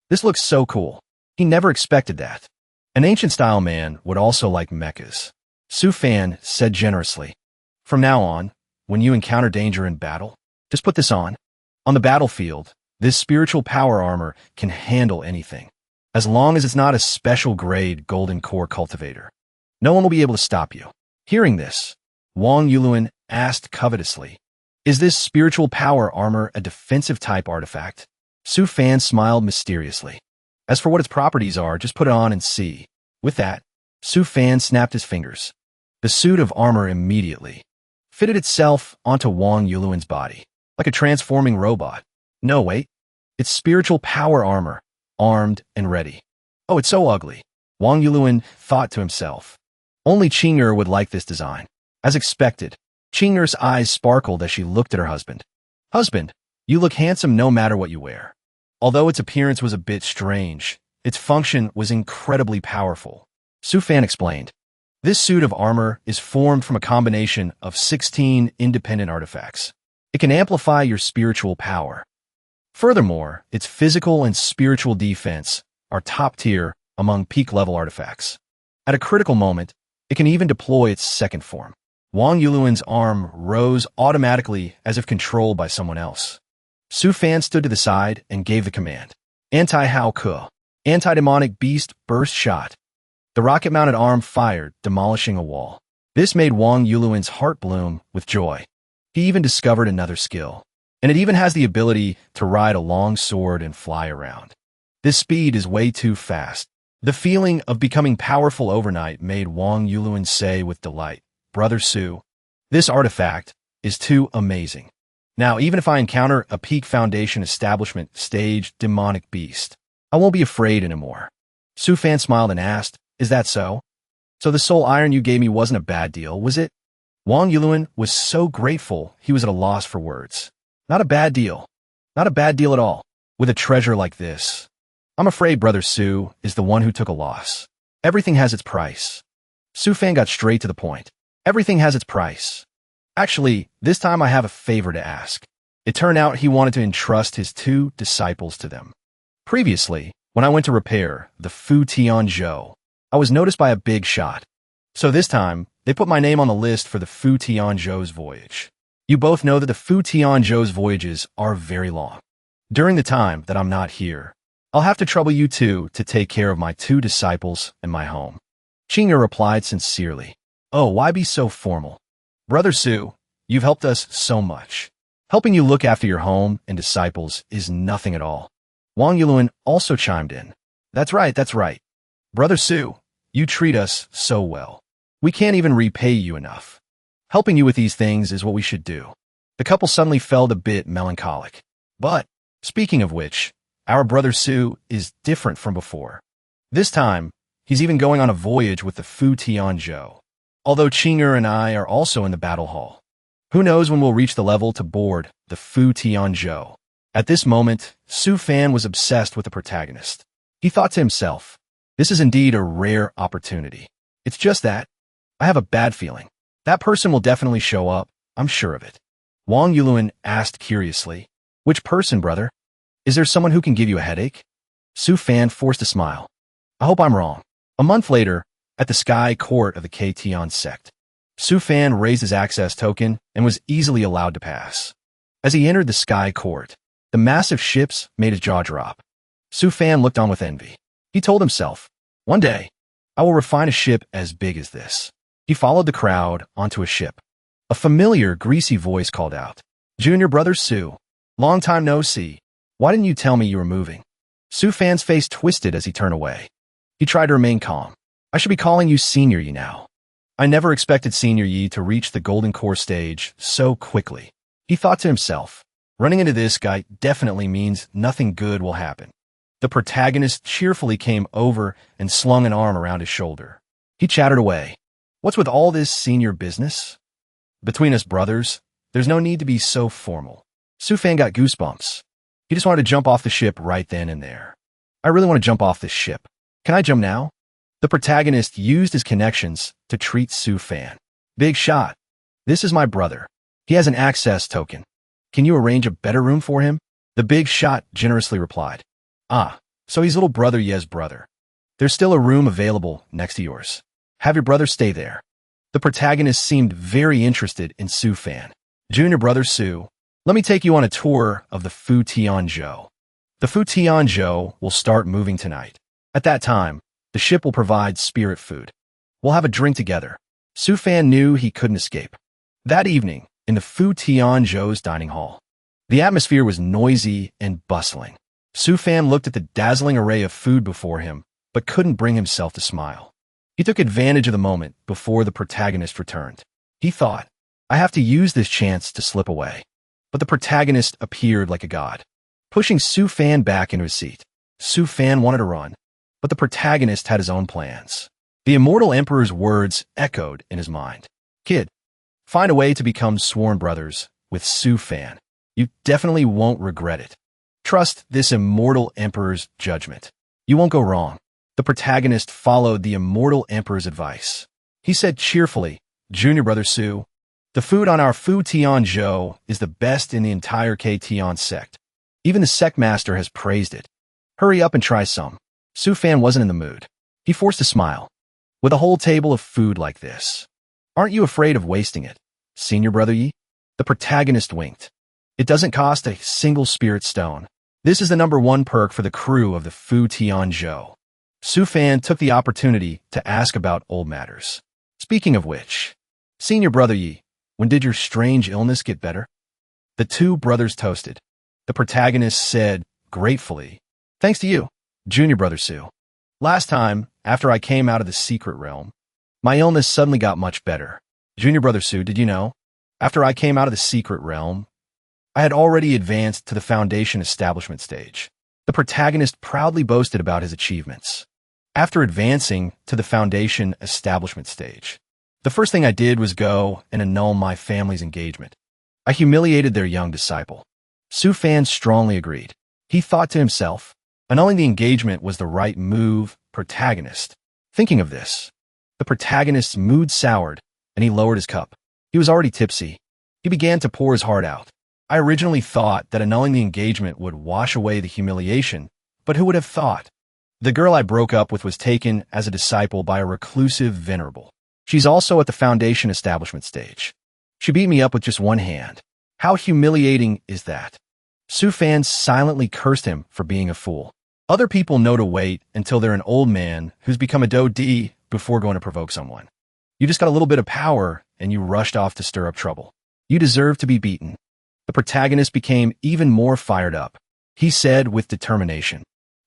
This looks so cool. He never expected that. An ancient-style man would also like mechas. Su Fan said generously, From now on, when you encounter danger in battle, just put this on. On the battlefield, this spiritual power armor can handle anything, as long as it's not a special grade golden core cultivator. No one will be able to stop you. Hearing this, Wang Yuluan asked covetously, Is this spiritual power armor a defensive type artifact? Su Fan smiled mysteriously. As for what its properties are, just put it on and see. With that, Su Fan snapped his fingers. The suit of armor immediately fitted itself onto Wang Yuluan's body, like a transforming robot. No, wait. It's spiritual power armor, armed and ready. Oh, it's so ugly. Wang Yuluan thought to himself. Only Ching'er would like this design. As expected, Ching'er's eyes sparkled as she looked at her husband. Husband, you look handsome no matter what you wear. Although its appearance was a bit strange, its function was incredibly powerful. Su Fan explained. This suit of armor is formed from a combination of 16 independent artifacts. It can amplify your spiritual power. Furthermore, its physical and spiritual defense are top tier among peak-level artifacts. At a critical moment, it can even deploy its second form. Wang Yuluan's arm rose automatically as if controlled by someone else. Su Fan stood to the side and gave the command. Anti-Hao Ke. Anti-demonic beast burst shot. The rocket-mounted arm fired, demolishing a wall. This made Wang Yuluan's heart bloom with joy. He even discovered another skill, and it even has the ability to ride a long sword and fly around. This speed is way too fast. The feeling of becoming powerful overnight made Wang Yuluan say with delight, Brother Su, this artifact is too amazing. Now, even if I encounter a peak foundation establishment stage demonic beast, I won't be afraid anymore. Su Fan smiled and asked, Is that so? So the soul iron you gave me wasn't a bad deal, was it? Wang Yuluan was so grateful he was at a loss for words. Not a bad deal. Not a bad deal at all. With a treasure like this, I'm afraid Brother Su is the one who took a loss. Everything has its price. Su Fan got straight to the point. Everything has its price. Actually, this time I have a favor to ask. It turned out he wanted to entrust his 2 disciples to them. Previously, when I went to repair the Fu Tianzhou, I was noticed by a big shot. So this time, they put my name on the list for the Fu Tianzhou's voyage. You both know that the Fu Tianzhou's voyages are very long. During the time that I'm not here, I'll have to trouble you two to take care of my 2 disciples and my home. Qing'er replied sincerely. Oh, why be so formal? Brother Su, you've helped us so much. Helping you look after your home and disciples is nothing at all. Wang Yulun also chimed in. That's right, that's right. Brother Su, you treat us so well. We can't even repay you enough. Helping you with these things is what we should do. The couple suddenly felt a bit melancholic. But, speaking of which, our brother Su is different from before. This time, he's even going on a voyage with the Fu Tianzhou. Although Qing'er and I are also in the battle hall. Who knows when we'll reach the level to board the Fu Tianzhou. At this moment, Su Fan was obsessed with the protagonist. He thought to himself, this is indeed a rare opportunity. It's just that I have a bad feeling. That person will definitely show up, I'm sure of it. Wang Yulun asked curiously, which person, brother? Is there someone who can give you a headache? Su Fan forced a smile. I hope I'm wrong. A month later, at the Sky Court of the Ktion sect, Su Fan raised his access token and was easily allowed to pass. As he entered the Sky Court, the massive ships made his jaw drop. Su Fan looked on with envy. He told himself, one day, I will refine a ship as big as this. He followed the crowd onto a ship. A familiar, greasy voice called out, Junior brother Su, long time no see. Why didn't you tell me you were moving? Su Fan's face twisted as he turned away. He tried to remain calm. I should be calling you Senior Yi now. I never expected Senior Yi to reach the Golden Core stage so quickly. He thought to himself, running into this guy definitely means nothing good will happen. The protagonist cheerfully came over and slung an arm around his shoulder. He chattered away. What's with all this senior business? Between us brothers, there's no need to be so formal. Su Fan got goosebumps. He just wanted to jump off the ship right then and there. I really want to jump off this ship. Can I jump now? The protagonist used his connections to treat Su Fan. Big shot. This is my brother. He has an access token. Can you arrange a better room for him? The big shot generously replied. Ah, so he's little brother Ye's brother. There's still a room available next to yours. Have your brother stay there. The protagonist seemed very interested in Su Fan. Junior brother Su, let me take you on a tour of the Fu Tianzhou. The Fu Tianzhou will start moving tonight. At that time, the ship will provide spirit food. We'll have a drink together. Su Fan knew he couldn't escape. That evening, in the Fu Tianzhou's dining hall, the atmosphere was noisy and bustling. Su Fan looked at the dazzling array of food before him, but couldn't bring himself to smile. He took advantage of the moment before the protagonist returned. He thought, I have to use this chance to slip away. But the protagonist appeared like a god, pushing Su Fan back into his seat. Su Fan wanted to run, but the protagonist had his own plans. The immortal emperor's words echoed in his mind. Kid, find a way to become sworn brothers with Su Fan. You definitely won't regret it. Trust this immortal emperor's judgment. You won't go wrong. The protagonist followed the immortal emperor's advice. He said cheerfully, Junior brother Su, the food on our Fu Tianzhou is the best in the entire Ktion sect. Even the sect master has praised it. Hurry up and try some. Su Fan wasn't in the mood. He forced a smile. With a whole table of food like this, aren't you afraid of wasting it, Senior brother Yi? The protagonist winked. It doesn't cost a single spirit stone. This is the #1 perk for the crew of the Fu Tianzhou. Su Fan took the opportunity to ask about old matters. Speaking of which, Senior brother Yi, when did your strange illness get better? The 2 brothers toasted. The protagonist said, gratefully, thanks to you, Junior brother Su. Last time, after I came out of the secret realm, my illness suddenly got much better. Junior brother Su, did you know? After I came out of the secret realm, I had already advanced to the Foundation establishment stage. The protagonist proudly boasted about his achievements. After advancing to the Foundation establishment stage, the first thing I did was go and annul my family's engagement. I humiliated their young disciple. Su Fan strongly agreed. He thought to himself, annulling the engagement was the right move, protagonist. Thinking of this, the protagonist's mood soured, and he lowered his cup. He was already tipsy. He began to pour his heart out. I originally thought that annulling the engagement would wash away the humiliation, but who would have thought? The girl I broke up with was taken as a disciple by a reclusive venerable. She's also at the foundation establishment stage. She beat me up with just one hand. How humiliating is that? Su-fan silently cursed him for being a fool. Other people know to wait until they're an old man who's become a do-d before going to provoke someone. You just got a little bit of power and you rushed off to stir up trouble. You deserve to be beaten. The protagonist became even more fired up. He said with determination,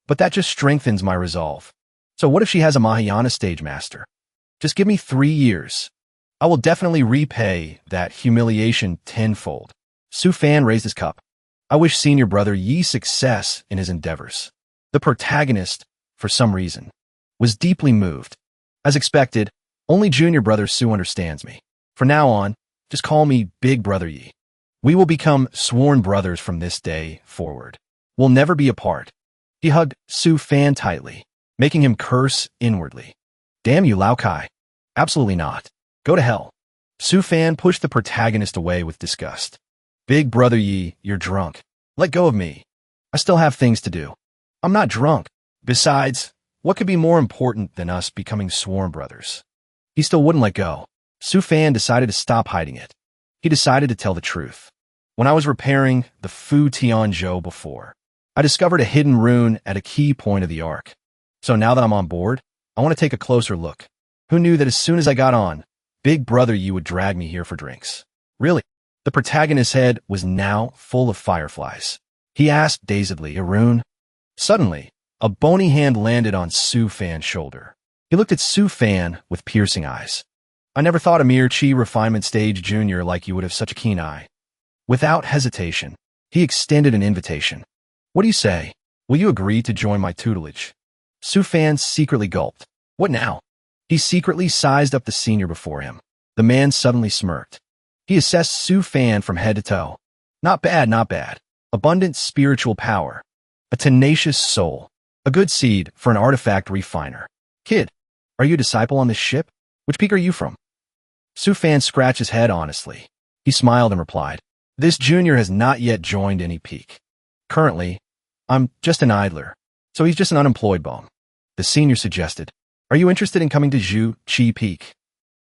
"But that just strengthens my resolve. So what if she has a Mahayana stage master? Just give me 3 years. I will definitely repay that humiliation tenfold." Su-fan raised his cup. "I wish senior brother Yi success in his endeavors." The protagonist, for some reason, was deeply moved. As expected, only junior brother Su understands me. From now on, just call me Big Brother Yi. We will become sworn brothers from this day forward. We'll never be apart. He hugged Su-fan tightly, making him curse inwardly. "Damn you, Lao Kai. Absolutely not. Go to hell." Su-fan pushed the protagonist away with disgust. "Big Brother Yi, you're drunk. Let go of me. I still have things to do." "I'm not drunk. Besides, what could be more important than us becoming sworn brothers?" He still wouldn't let go. Su-fan decided to stop hiding it. He decided to tell the truth. "When I was repairing the Fu Tianzhou before, I discovered a hidden rune at a key point of the arc. So now that I'm on board, I want to take a closer look. Who knew that as soon as I got on, Big Brother you would drag me here for drinks?" "Really?" The protagonist's head was now full of fireflies. He asked dazedly, "A rune?" Suddenly, a bony hand landed on Su-fan's shoulder. He looked at Su-fan with piercing eyes. "I never thought a mere chi refinement stage junior like you would have such a keen eye." Without hesitation, he extended an invitation. "What do you say? Will you agree to join my tutelage?" Su-fan secretly gulped. "What now?" He secretly sized up the senior before him. The man suddenly smirked. He assessed Su-fan from head to toe. Not bad, not bad. Abundant spiritual power. A tenacious soul. A good seed for an artifact refiner. "Kid, are you a disciple on this ship? Which peak are you from?" Su-fan scratched his head honestly. He smiled and replied, "This junior has not yet joined any peak. Currently, I'm just an idler, so he's just an unemployed bum." The senior suggested, "Are you interested in coming to Zhu Chi Peak?"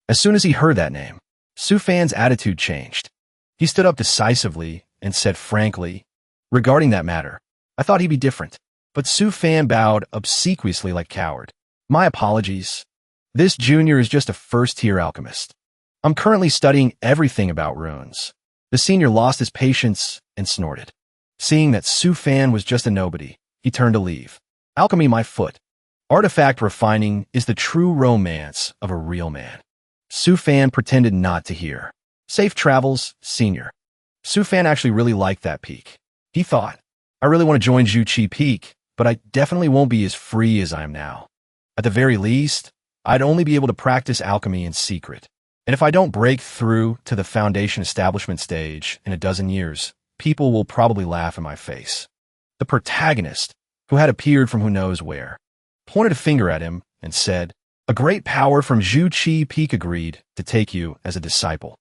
As soon as he heard that name, Su-fan's attitude changed. He stood up decisively and said frankly, "Regarding that matter, I thought he'd be different." But Su-fan bowed obsequiously like coward. "My apologies. This junior is just a first-tier alchemist. I'm currently studying everything about runes." The senior lost his patience and snorted. Seeing that Su-fan was just a nobody, he turned to leave. "Alchemy my foot. Artifact refining is the true romance of a real man." Su-fan pretended not to hear. "Safe travels, senior." Su-fan actually really liked that peak. He thought, "I really want to join Zhu Chi Peak, but I definitely won't be as free as I am now. At the very least, I'd only be able to practice alchemy in secret. And if I don't break through to the foundation establishment stage in a dozen years, people will probably laugh in my face." The protagonist, who had appeared from who knows where, pointed a finger at him and said, "A great power from Zhu Chi Peak agreed to take you as a disciple.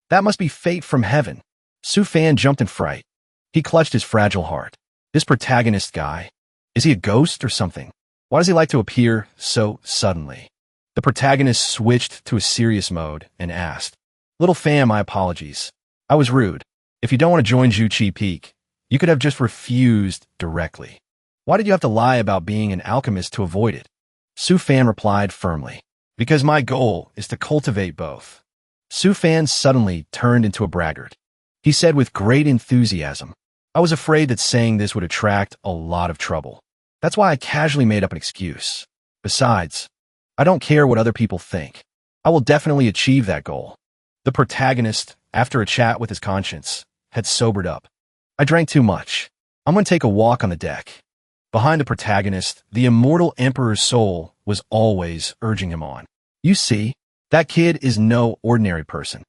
That must be fate from heaven." Su-fan jumped in fright. He clutched his fragile heart. This protagonist guy, is he a ghost or something? Why does he like to appear so suddenly? The protagonist switched to a serious mode and asked, "Little fam, my apologies. I was rude. If you don't want to join Zhu Chi Peak, you could have just refused directly. Why did you have to lie about being an alchemist to avoid it?" Su-fan replied firmly, "Because my goal is to cultivate both." Su-fan suddenly turned into a braggart. He said with great enthusiasm, "I was afraid that saying this would attract a lot of trouble. That's why I casually made up an excuse. Besides, I don't care what other people think. I will definitely achieve that goal." The protagonist, after a chat with his conscience, had sobered up. "I drank too much. I'm going to take a walk on the deck." Behind the protagonist, the immortal emperor's soul was always urging him on. "You see, that kid is no ordinary person.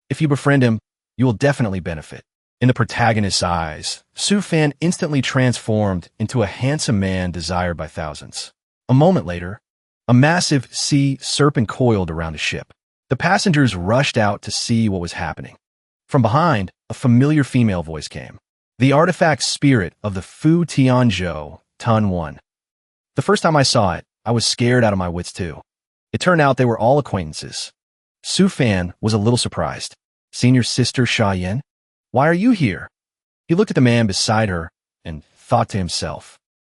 If you befriend him, you will definitely benefit." In the protagonist's eyes, Su-fan instantly transformed into a handsome man desired by thousands. A moment later, a massive sea serpent coiled around the ship. The passengers rushed out to see what was happening. From behind, a familiar female voice came. The artifact spirit of the Fu Tianzhou, Ton 1. The first time I saw it, I was scared out of my wits too. It turned out they were all acquaintances. Su Fan was a little surprised. Senior Sister Xia Yan? Why are you here? He looked at the man beside her and thought to himself,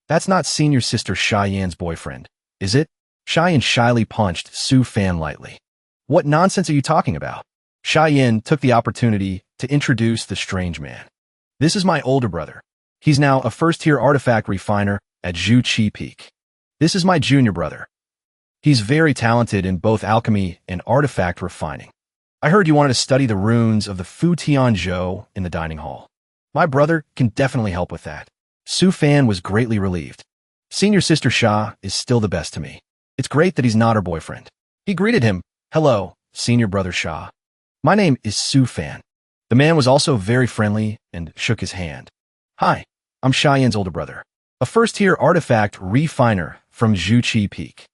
that's not Senior Sister Xia Yan's boyfriend, is it? Xia Yan shyly punched Su Fan lightly. What nonsense are you talking about? Xia Yan took the opportunity to introduce the strange man. This is my older brother. He's now a first-tier artifact refiner at Zhuqi Peak. This is my junior brother. He's very talented in both alchemy and artifact refining. I heard you wanted to study the runes of the Fu Tianzhou in the dining hall. My brother can definitely help with that. Su Fan was greatly relieved. Senior Sister Xia is still the best to me. It's great that he's not her boyfriend. He greeted him. Hello, Senior Brother Xia. My name is Su Fan. The man was also very friendly and shook his hand. Hi, I'm Xia Yan's older brother, a first-tier artifact refiner from Zhuqi Peak.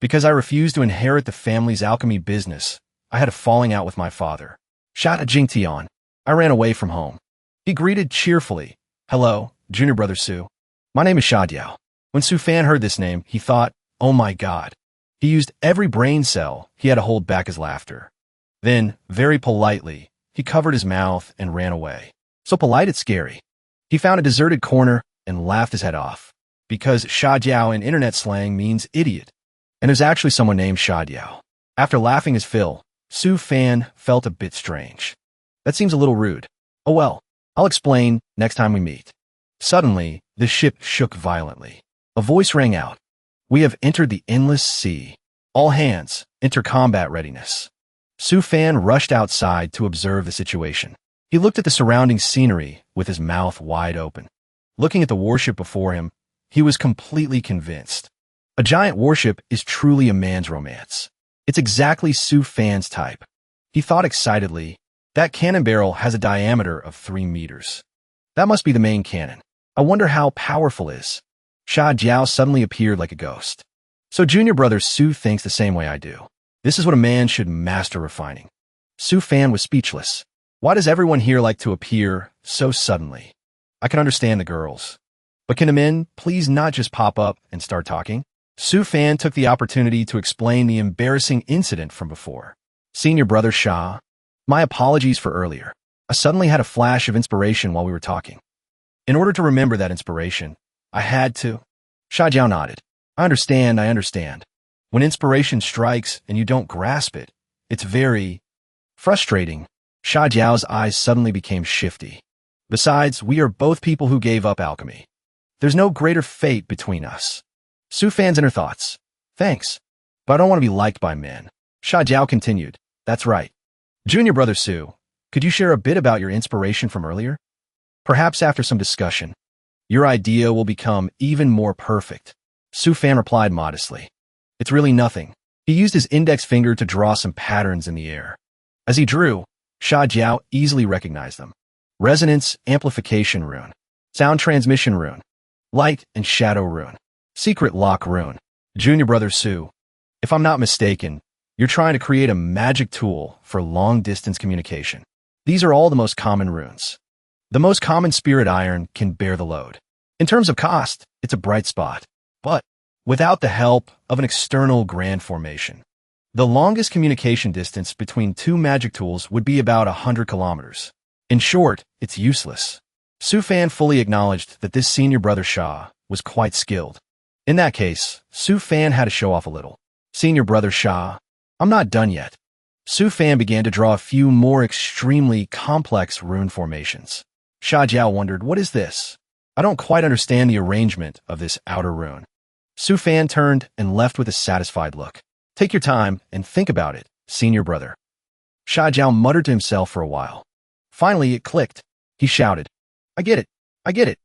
Because I refused to inherit the family's alchemy business, I had a falling out with my father. Shata Jingtian. I ran away from home. He greeted cheerfully. Hello, junior brother Su. My name is Shadiao. When Su Fan heard this name, he thought, oh my god. He used every brain cell he had to hold back his laughter. Then, very politely, he covered his mouth and ran away. So polite it's scary. He found a deserted corner and laughed his head off. Because Shadiao in internet slang means idiot. And there's actually someone named Shadiao. After laughing his fill, Su Fan felt a bit strange. That seems a little rude. Oh well, I'll explain next time we meet. Suddenly, the ship shook violently. A voice rang out. We have entered the endless sea. All hands, enter combat readiness. Su Fan rushed outside to observe the situation. He looked at the surrounding scenery with his mouth wide open. Looking at the warship before him, he was completely convinced. A giant warship is truly a man's romance. It's exactly Su Fan's type. He thought excitedly, that cannon barrel has a diameter of 3 meters. That must be the main cannon. I wonder how powerful it is. Sha Jiao suddenly appeared like a ghost. So junior brother Su thinks the same way I do. This is what a man should master refining. Su Fan was speechless. Why does everyone here like to appear so suddenly? I can understand the girls. But can the men please not just pop up and start talking? Su Fan took the opportunity to explain the embarrassing incident from before. Senior brother Sha, my apologies for earlier. I suddenly had a flash of inspiration while we were talking. In order to remember that inspiration, I had to. Sha Jiao nodded. I understand. When inspiration strikes and you don't grasp it, it's very frustrating. Sha Jiao's eyes suddenly became shifty. Besides, we are both people who gave up alchemy. There's no greater fate between us. Su Fan's inner thoughts. Thanks, but I don't want to be liked by men. Sha Jiao continued. That's right. Junior brother Su, could you share a bit about your inspiration from earlier? Perhaps after some discussion, your idea will become even more perfect. Su Fan replied modestly. It's really nothing. He used his index finger to draw some patterns in the air. As he drew, Sha Jiao easily recognized them. Resonance amplification rune, sound transmission rune, light and shadow rune, secret lock rune. Junior brother Su, if I'm not mistaken, you're trying to create a magic tool for long-distance communication. These are all the most common runes. The most common spirit iron can bear the load. In terms of cost, it's a bright spot. But without the help of an external grand formation, the longest communication distance between two magic tools would be about 100 kilometers. In short, it's useless. Su Fan fully acknowledged that this senior brother Sha was quite skilled. In that case, Su Fan had to show off a little. Senior brother Sha, I'm not done yet. Su Fan began to draw a few more extremely complex rune formations. Sha Jiao wondered, what is this? I don't quite understand the arrangement of this outer rune. Su Fan turned and left with a satisfied look. Take your time and think about it, senior brother. Sha Jiao muttered to himself for a while. Finally, it clicked. He shouted, I get it.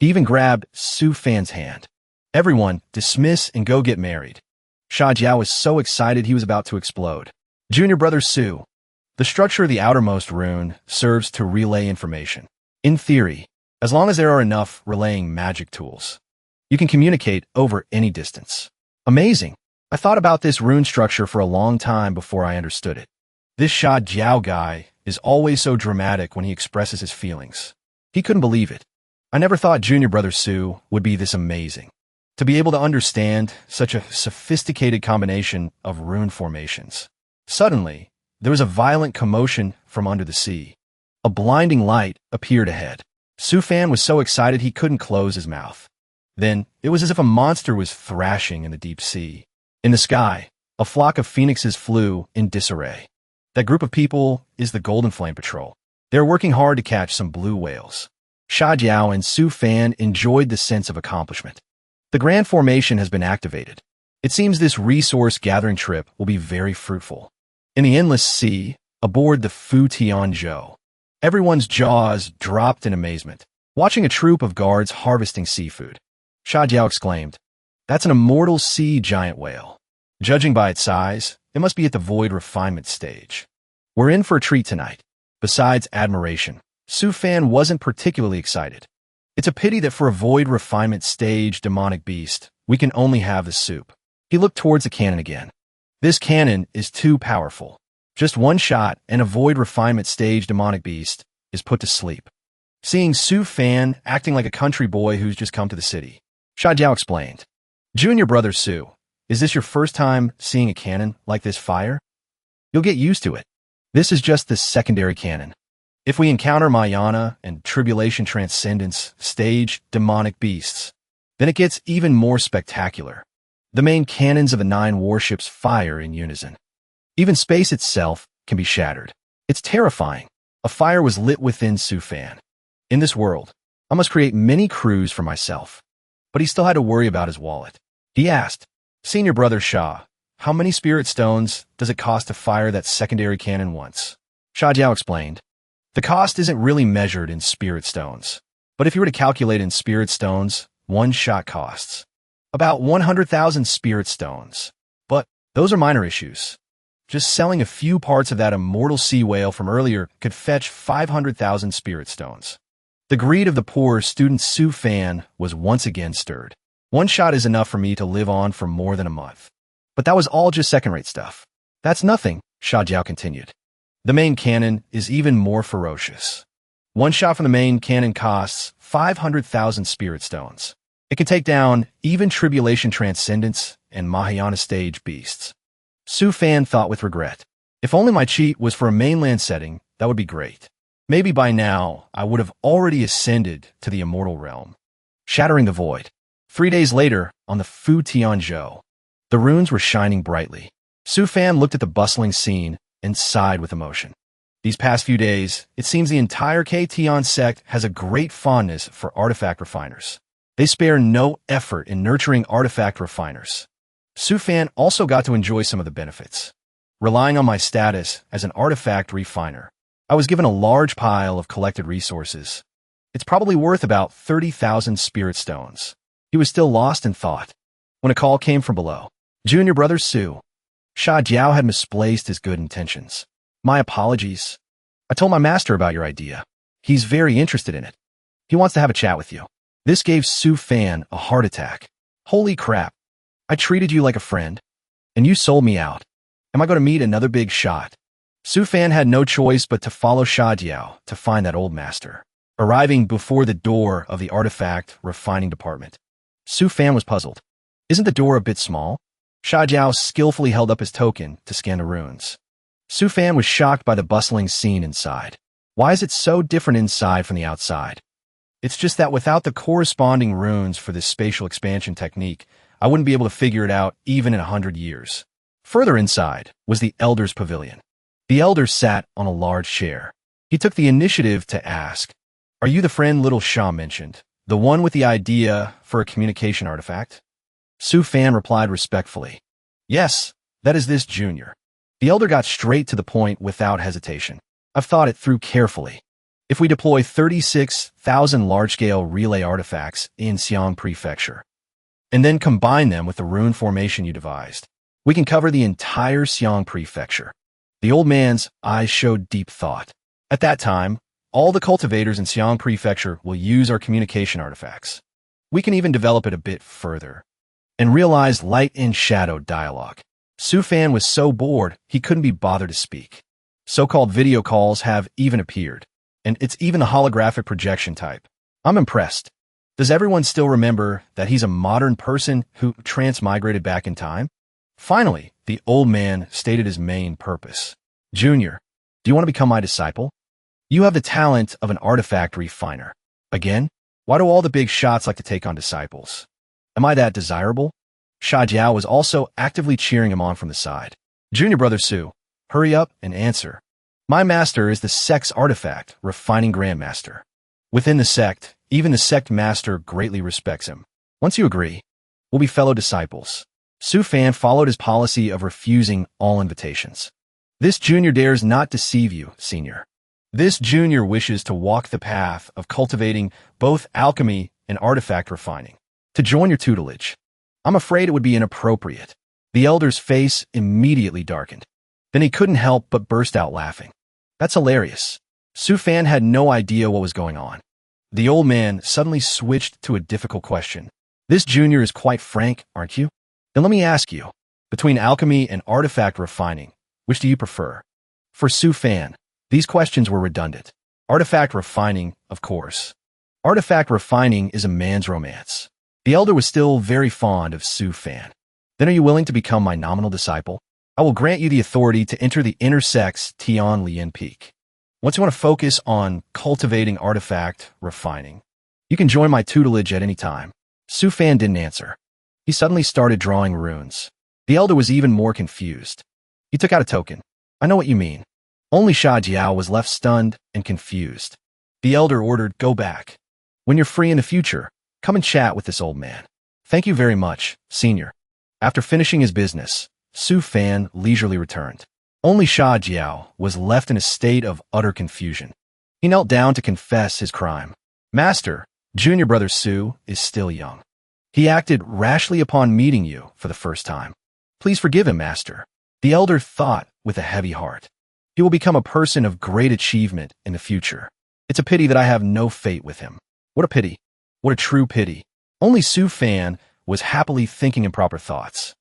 He even grabbed Su Fan's hand. Everyone, dismiss and go get married. Sha Jiao was so excited he was about to explode. Junior brother Su. The structure of the outermost rune serves to relay information. In theory, as long as there are enough relaying magic tools, you can communicate over any distance. Amazing. I thought about this rune structure for a long time before I understood it. This Sha Jiao guy is is always so dramatic when he expresses his feelings. He couldn't believe it. I never thought junior brother Sue would be this amazing. To be able to understand such a sophisticated combination of rune formations. Suddenly, there was a violent commotion from under the sea. A blinding light appeared ahead. Sufan was so excited he couldn't close his mouth. Then, it was as if a monster was thrashing in the deep sea. In the sky, a flock of phoenixes flew in disarray. That group of people is the Golden Flame Patrol. They're working hard to catch some blue whales. Sha Jiao and Su Fan enjoyed the sense of accomplishment. The Grand Formation has been activated. It seems this resource-gathering trip will be very fruitful. In the endless sea, aboard the Fu Tianzhou, everyone's jaws dropped in amazement, watching a troop of guards harvesting seafood. Sha Jiao exclaimed, "That's an immortal sea giant whale. Judging by its size, it must be at the void refinement stage. We're in for a treat tonight." Besides admiration, Su Fan wasn't particularly excited. It's a pity that for a void refinement stage demonic beast, we can only have the soup. He looked towards the cannon again. This cannon is too powerful. Just one shot and a void refinement stage demonic beast is put to sleep. Seeing Su Fan acting like a country boy who's just come to the city, Sha Jiao explained, "Junior brother Su, is this your first time seeing a cannon like this fire? You'll get used to it. This is just the secondary cannon. If we encounter Mayana and Tribulation Transcendence stage demonic beasts, then it gets even more spectacular. The main cannons of the 9 warships fire in unison. Even space itself can be shattered. It's terrifying." A fire was lit within Su Fan. In this world, I must create many crews for myself. But he still had to worry about his wallet. He asked, "Senior brother Sha, how many spirit stones does it cost to fire that secondary cannon once?" Sha Jiao explained, "The cost isn't really measured in spirit stones. But if you were to calculate in spirit stones, one shot costs about 100,000 spirit stones. But those are minor issues. Just selling a few parts of that immortal sea whale from earlier could fetch 500,000 spirit stones." The greed of the poor student Su Fan was once again stirred. "One shot is enough for me to live on for more than a month." But that was all just second-rate stuff. "That's nothing," Sha Jiao continued. "The main cannon is even more ferocious. One shot from the main cannon costs 500,000 spirit stones. It can take down even Tribulation Transcendence and Mahayana stage beasts." Su Fan thought with regret, "If only my cheat was for a mainland setting, that would be great. Maybe by now, I would have already ascended to the immortal realm." Shattering the void. 3 days later, on the Fu Tianzhou, the runes were shining brightly. Su Fan looked at the bustling scene and sighed with emotion. These past few days, it seems the entire Tian sect has a great fondness for artifact refiners. They spare no effort in nurturing artifact refiners. Su Fan also got to enjoy some of the benefits. Relying on my status as an artifact refiner, I was given a large pile of collected resources. It's probably worth about 30,000 spirit stones. He was still lost in thought when a call came from below. "Junior brother Su." Sha Jiao had misplaced his good intentions. "My apologies. I told my master about your idea. He's very interested in it. He wants to have a chat with you." This gave Su Fan a heart attack. "Holy crap. I treated you like a friend, and you sold me out. Am I going to meet another big shot?" Su Fan had no choice but to follow Sha Jiao to find that old master. Arriving before the door of the artifact refining department, Su Fan was puzzled. "Isn't the door a bit small?" Sha Jiao skillfully held up his token to scan the runes. Su Fan was shocked by the bustling scene inside. "Why is it so different inside from the outside?" "It's just that without the corresponding runes for this spatial expansion technique, I wouldn't be able to figure it out even in 100 years. Further inside was the Elder's Pavilion. The Elder sat on a large chair. He took the initiative to ask, "Are you the friend little Sha mentioned, the one with the idea for a communication artifact?" Su Fan replied respectfully, "Yes, that is this junior." The Elder got straight to the point without hesitation. "I've thought it through carefully. If we deploy 36,000 large-scale relay artifacts in Xiang Prefecture, and then combine them with the rune formation you devised, we can cover the entire Xiang Prefecture." The old man's eyes showed deep thought. "At that time, all the cultivators in Xiang Prefecture will use our communication artifacts. We can even develop it a bit further and realize light and shadow dialogue." Su Fan was so bored he couldn't be bothered to speak. So-called video calls have even appeared, and it's even the holographic projection type. I'm impressed. Does everyone still remember that he's a modern person who transmigrated back in time? Finally, the old man stated his main purpose. Junior, do you want to become my disciple? You have the talent of an artifact refiner. Again, why do all the big shots like to take on disciples? Am I that desirable? Sha Jiao was also actively cheering him on from the side. Junior brother Su, hurry up and answer. My master is the sect's artifact, refining grandmaster. Within the sect, even the sect master greatly respects him. Once you agree, we'll be fellow disciples. Su Fan followed his policy of refusing all invitations. This junior dares not deceive you, senior. This junior wishes to walk the path of cultivating both alchemy and artifact refining. To join your tutelage, I'm afraid it would be inappropriate. The elder's face immediately darkened. Then he couldn't help but burst out laughing. That's hilarious. Su Fan had no idea what was going on. The old man suddenly switched to a difficult question. This junior is quite frank, aren't you? Then let me ask you, between alchemy and artifact refining, which do you prefer? For Su Fan, these questions were redundant. Artifact refining, of course. Artifact refining is a man's romance. The elder was still very fond of Su Fan. Then are you willing to become my nominal disciple? I will grant you the authority to enter the intersex Tian Lian Peak. Once you want to focus on cultivating artifact refining, you can join my tutelage at any time. Su Fan didn't answer. He suddenly started drawing runes. The elder was even more confused. He took out a token. I know what you mean. Only Sha Jiao was left stunned and confused. The elder ordered, go back. When you're free in the future, come and chat with this old man. Thank you very much, senior. After finishing his business, Su Fan leisurely returned. Only Sha Jiao was left in a state of utter confusion. He knelt down to confess his crime. Master, junior brother Su is still young. He acted rashly upon meeting you for the first time. Please forgive him, master. The elder thought with a heavy heart. He will become a person of great achievement in the future. It's a pity that I have no fate with him. What a pity. What a true pity. Only Su Fan was happily thinking in proper thoughts.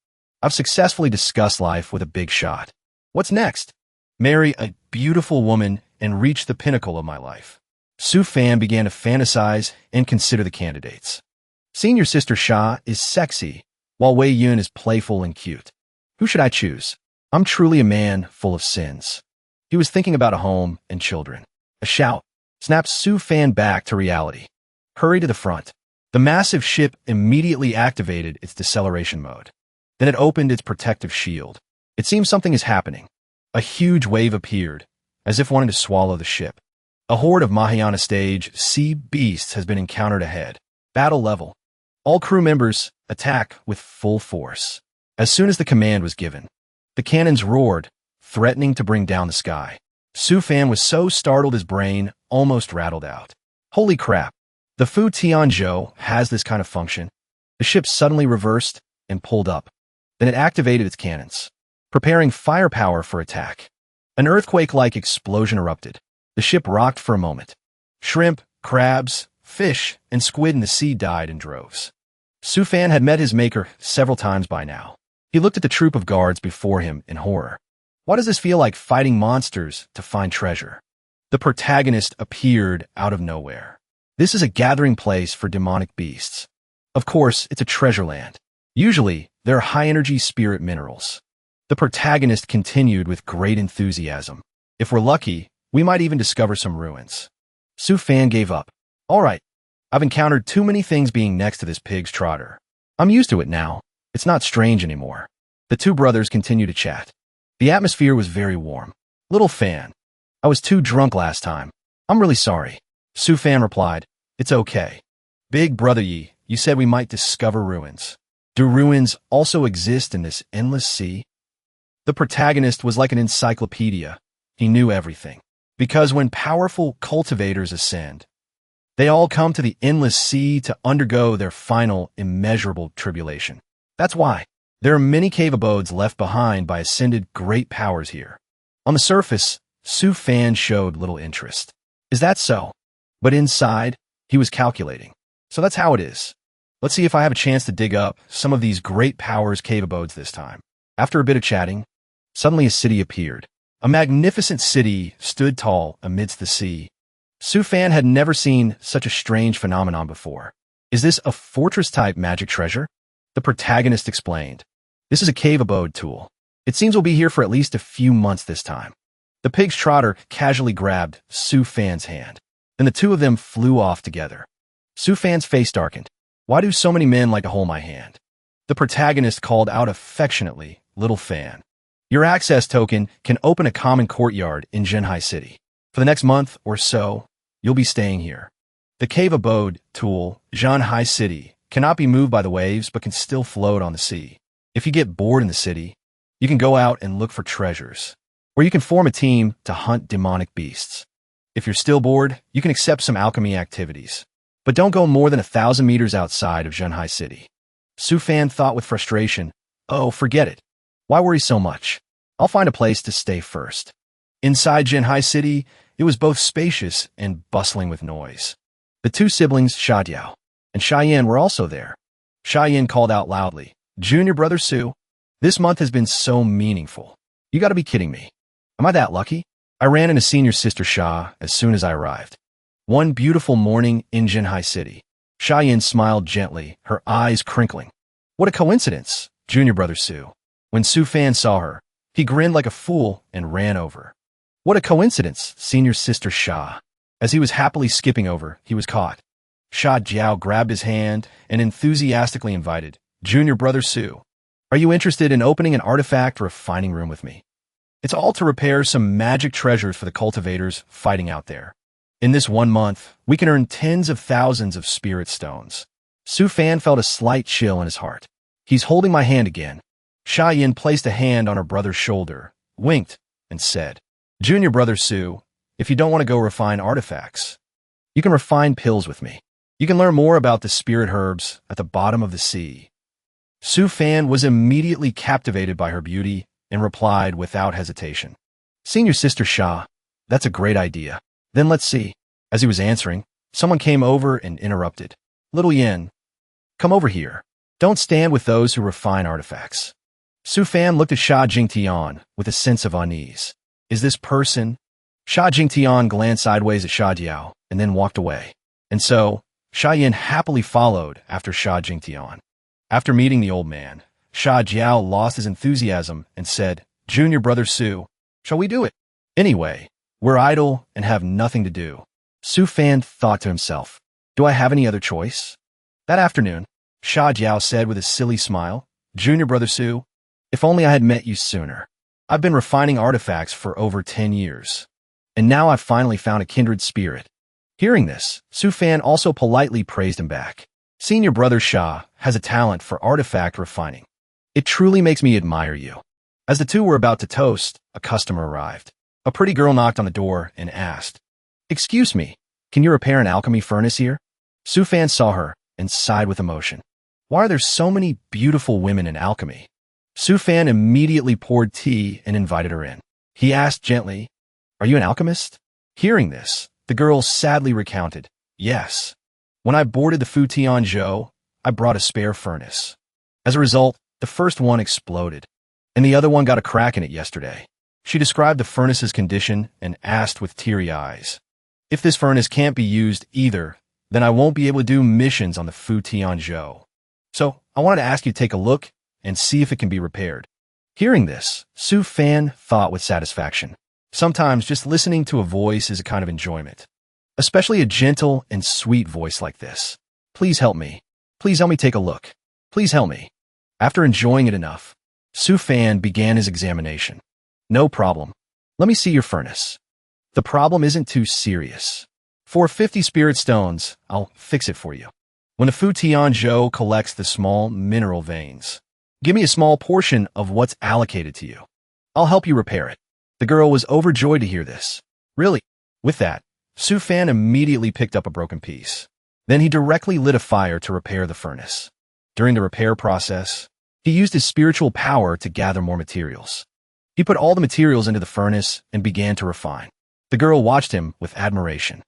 I've successfully discussed life with a big shot. What's next? Marry a beautiful woman and reach the pinnacle of my life. Su Fan began to fantasize and consider the candidates. Senior sister Sha is sexy, while Wei Yun is playful and cute. Who should I choose? I'm truly a man full of sins. He was thinking about a home and children. A shout snapped Su Fan back to reality. Hurry to the front. The massive ship immediately activated its deceleration mode. Then it opened its protective shield. It seems something is happening. A huge wave appeared, as if wanting to swallow the ship. A horde of Mahayana stage sea beasts has been encountered ahead. Battle level. All crew members attack with full force. As soon as the command was given, the cannons roared, threatening to bring down the sky. Su Fan was so startled his brain almost rattled out. Holy crap. The Fu Tianzhou has this kind of function. The ship suddenly reversed and pulled up. Then it activated its cannons, preparing firepower for attack. An earthquake-like explosion erupted. The ship rocked for a moment. Shrimp, crabs, fish, and squid in the sea died in droves. Su Fan had met his maker several times by now. He looked at the troop of guards before him in horror. Why does this feel like fighting monsters to find treasure? The protagonist appeared out of nowhere. This is a gathering place for demonic beasts. Of course, it's a treasure land. Usually, there are high-energy spirit minerals. The protagonist continued with great enthusiasm. If we're lucky, we might even discover some ruins. Su Fan gave up. All right, I've encountered too many things being next to this pig's trotter. I'm used to it now. It's not strange anymore. The two brothers continued to chat. The atmosphere was very warm. Little Fan, I was too drunk last time. I'm really sorry. Su Fan replied, it's okay. Big brother Yi, you said we might discover ruins. Do ruins also exist in this endless sea? The protagonist was like an encyclopedia. He knew everything. Because when powerful cultivators ascend, they all come to the endless sea to undergo their final immeasurable tribulation. That's why there are many cave abodes left behind by ascended great powers here. On the surface, Su Fan showed little interest. Is that so? But inside, he was calculating. So that's how it is. Let's see if I have a chance to dig up some of these great powers cave abodes this time. After a bit of chatting, suddenly a city appeared. A magnificent city stood tall amidst the sea. Su Fan had never seen such a strange phenomenon before. Is this a fortress-type magic treasure? The protagonist explained. This is a cave abode tool. It seems we'll be here for at least a few months this time. The pig's trotter casually grabbed Su Fan's hand, and the two of them flew off together. Su Fan's face darkened. Why do so many men like to hold my hand? The protagonist called out affectionately, Little Fan. Your access token can open a common courtyard in Zhenhai City. For the next month or so, you'll be staying here. The cave abode tool, Zhenhai City, cannot be moved by the waves but can still float on the sea. If you get bored in the city, you can go out and look for treasures, or you can form a team to hunt demonic beasts. If you're still bored, you can accept some alchemy activities, but don't go more than 1,000 meters outside of Zhenhai City. Su Fan thought with frustration, oh, forget it. Why worry so much? I'll find a place to stay first. Inside Zhenhai City, it was both spacious and bustling with noise. The two siblings, Xiaodiao and Xiayan, were also there. Xiayan called out loudly, Junior brother Su, this month has been so meaningful. You gotta be kidding me. Am I that lucky? I ran into senior sister Xia as soon as I arrived. One beautiful morning in Zhenhai City, Xiayan smiled gently, her eyes crinkling. What a coincidence, junior brother Su. When Su Fan saw her, he grinned like a fool and ran over. What a coincidence, senior sister Xia. As he was happily skipping over, he was caught. Xia Jiao grabbed his hand and enthusiastically invited, Junior brother Su, are you interested in opening an artifact refining room with me? It's all to repair some magic treasures for the cultivators fighting out there. In this 1 month, we can earn tens of thousands of spirit stones. Su Fan felt a slight chill in his heart. He's holding my hand again. Xia Yin placed a hand on her brother's shoulder, winked, and said, Junior brother Su, if you don't want to go refine artifacts, you can refine pills with me. You can learn more about the spirit herbs at the bottom of the sea. Su Fan was immediately captivated by her beauty and replied without hesitation. Senior sister Xia, that's a great idea. Then let's see. As he was answering, someone came over and interrupted. Little Yin, come over here. Don't stand with those who refine artifacts. Su Fan looked at Xia Jingtian with a sense of unease. Is this person? Xia Jingtian glanced sideways at Xia Jiao and then walked away. And so, Xia Yin happily followed after Xia Jingtian. After meeting the old man, Xia Jiao lost his enthusiasm and said, Junior brother Su, shall we do it? Anyway, we're idle and have nothing to do. Su Fan thought to himself, do I have any other choice? That afternoon, Xia Jiao said with a silly smile, Junior brother Su, if only I had met you sooner. I've been refining artifacts for over 10 years, and now I've finally found a kindred spirit. Hearing this, Su Fan also politely praised him back. Senior brother Xia has a talent for artifact refining. It truly makes me admire you. As the two were about to toast, a customer arrived. A pretty girl knocked on the door and asked, Excuse me, can you repair an alchemy furnace here? Su Fan saw her and sighed with emotion. Why are there so many beautiful women in alchemy? Su Fan immediately poured tea and invited her in. He asked gently, Are you an alchemist? Hearing this, the girl sadly recounted, Yes. When I boarded the Fu Tianzhou, I brought a spare furnace. As a result, the first one exploded, and the other one got a crack in it yesterday. She described the furnace's condition and asked with teary eyes, If this furnace can't be used either, then I won't be able to do missions on the Fu Tianzhou. So I wanted to ask you to take a look and see if it can be repaired. Hearing this, Su Fan thought with satisfaction. Sometimes just listening to a voice is a kind of enjoyment, especially a gentle and sweet voice like this. Please help me. Please help me take a look. Please help me. After enjoying it enough, Su Fan began his examination. No problem. Let me see your furnace. The problem isn't too serious. For 50 spirit stones, I'll fix it for you. When the Fu Tianzhou collects the small mineral veins, give me a small portion of what's allocated to you. I'll help you repair it. The girl was overjoyed to hear this. Really? With that, Su Fan immediately picked up a broken piece. Then he directly lit a fire to repair the furnace. During the repair process, he used his spiritual power to gather more materials. He put all the materials into the furnace and began to refine. The girl watched him with admiration.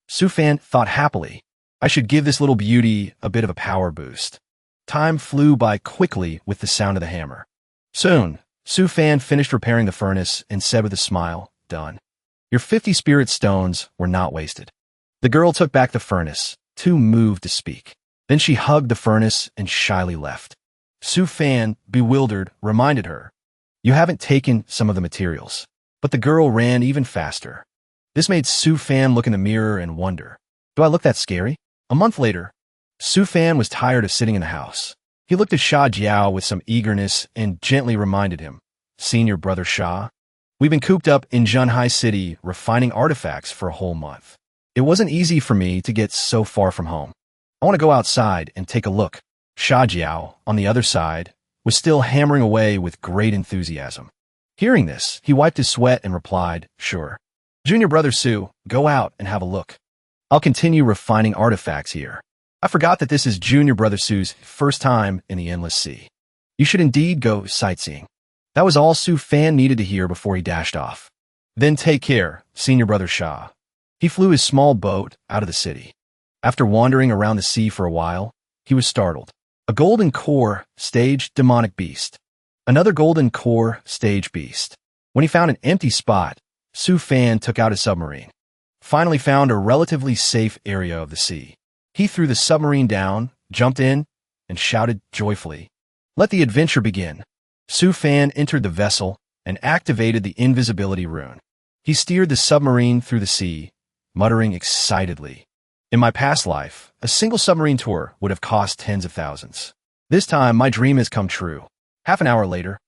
Su Fan thought happily, I should give this little beauty a bit of a power boost. Time flew by quickly with the sound of the hammer. Soon, Su Fan finished repairing the furnace and said with a smile, "Done. Your 50 spirit stones were not wasted." The girl took back the furnace, too moved to speak. Then she hugged the furnace and shyly left. Su Fan, bewildered, reminded her, "You haven't taken some of the materials." But the girl ran even faster. This made Su Fan look in the mirror and wonder, "Do I look that scary?" A month later, Su Fan was tired of sitting in the house. He looked at Sha Jiao with some eagerness and gently reminded him, "Senior brother Sha, we've been cooped up in Zhenhai City refining artifacts for a whole month. It wasn't easy for me to get so far from home. I want to go outside and take a look." Sha Jiao, on the other side, was still hammering away with great enthusiasm. Hearing this, he wiped his sweat and replied, "Sure. Junior brother Su, go out and have a look. I'll continue refining artifacts here. I forgot that this is Junior brother Su's first time in the Endless Sea. You should indeed go sightseeing." That was all Su Fan needed to hear before he dashed off. "Then take care, Senior brother Sha." He flew his small boat out of the city. After wandering around the sea for a while, he was startled. A golden core stage demonic beast. Another golden core stage beast. When he found an empty spot, Su Fan took out his submarine. Finally found a relatively safe area of the sea. He threw the submarine down, jumped in, and shouted joyfully, "Let the adventure begin." Su Fan entered the vessel and activated the invisibility rune. He steered the submarine through the sea, muttering excitedly, "In my past life, a single submarine tour would have cost tens of thousands. This time, my dream has come true." Half an hour later,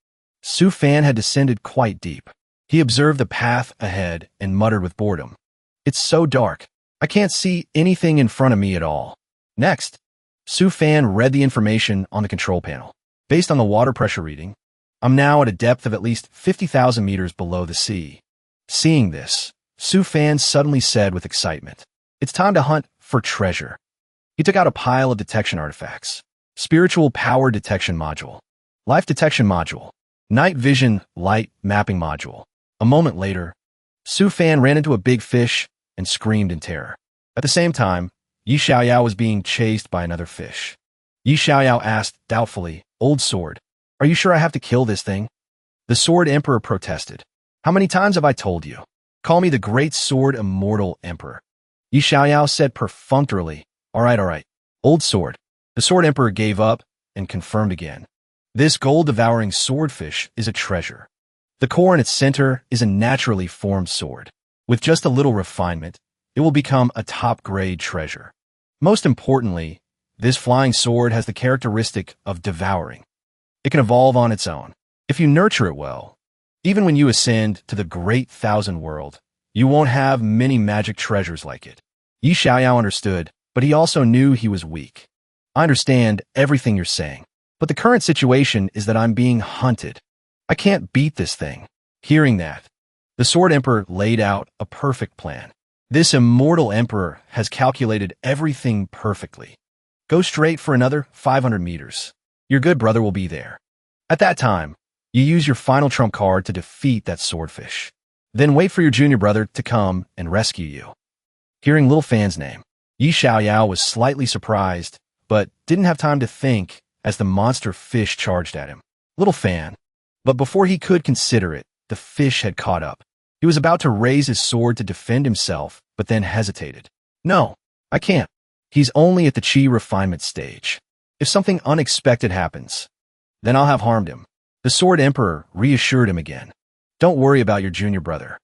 Su Fan had descended quite deep. He observed the path ahead and muttered with boredom, "It's so dark. I can't see anything in front of me at all." Next, Su Fan read the information on the control panel. Based on the water pressure reading, I'm now at a depth of at least 50,000 meters below the sea. Seeing this, Su Fan suddenly said with excitement, "It's time to hunt for treasure." He took out a pile of detection artifacts. Spiritual power detection module. Life detection module. Night vision light mapping module. A moment later, Su Fan ran into a big fish and screamed in terror. At the same time, Yi Xiaoyao was being chased by another fish. Yi Xiaoyao asked doubtfully, "Old sword, are you sure I have to kill this thing?" The Sword Emperor protested. "How many times have I told you? Call me the Great Sword Immortal Emperor." Yi Xiaoyao said perfunctorily, all right, old sword." The Sword Emperor gave up and confirmed again. "This gold-devouring swordfish is a treasure. The core in its center is a naturally formed sword. With just a little refinement, it will become a top-grade treasure. Most importantly, this flying sword has the characteristic of devouring. It can evolve on its own. If you nurture it well, even when you ascend to the Great Thousand World, you won't have many magic treasures like it." Yi Xiaoyao understood, but he also knew he was weak. "I understand everything you're saying, but the current situation is that I'm being hunted. I can't beat this thing." Hearing that, the Sword Emperor laid out a perfect plan. "This immortal emperor has calculated everything perfectly. Go straight for another 500 meters. Your good brother will be there. At that time, you use your final trump card to defeat that swordfish. Then wait for your junior brother to come and rescue you." Hearing Little Fan's name, Yi Xiaoyao was slightly surprised, but didn't have time to think as the monster fish charged at him. Little Fan. But before he could consider it, the fish had caught up. He was about to raise his sword to defend himself, but then hesitated. "No, I can't. He's only at the chi refinement stage. If something unexpected happens, then I'll have harmed him." The Sword Emperor reassured him again. "Don't worry about your junior brother.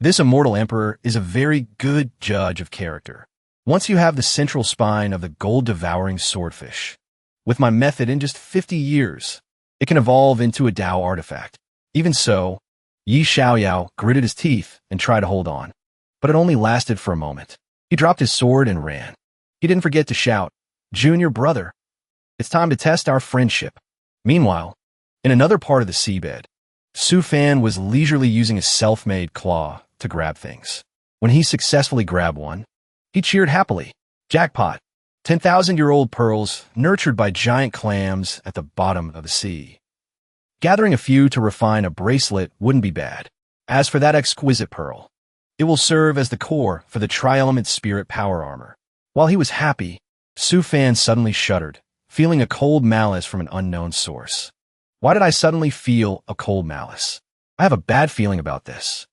This immortal emperor is a very good judge of character. Once you have the central spine of the gold-devouring swordfish, with my method in just 50 years, it can evolve into a Dao artifact." Even so, Yi Xiaoyao gritted his teeth and tried to hold on, but it only lasted for a moment. He dropped his sword and ran. He didn't forget to shout, "Junior brother, it's time to test our friendship." Meanwhile, in another part of the seabed, Su Fan was leisurely using a self-made claw to grab things. When he successfully grabbed one, he cheered happily. Jackpot! 10,000-year-old pearls nurtured by giant clams at the bottom of the sea. Gathering a few to refine a bracelet wouldn't be bad. As for that exquisite pearl, it will serve as the core for the tri-element spirit power armor. While he was happy, Su Fan suddenly shuddered, feeling a cold malice from an unknown source. Why did I suddenly feel a cold malice? I have a bad feeling about this.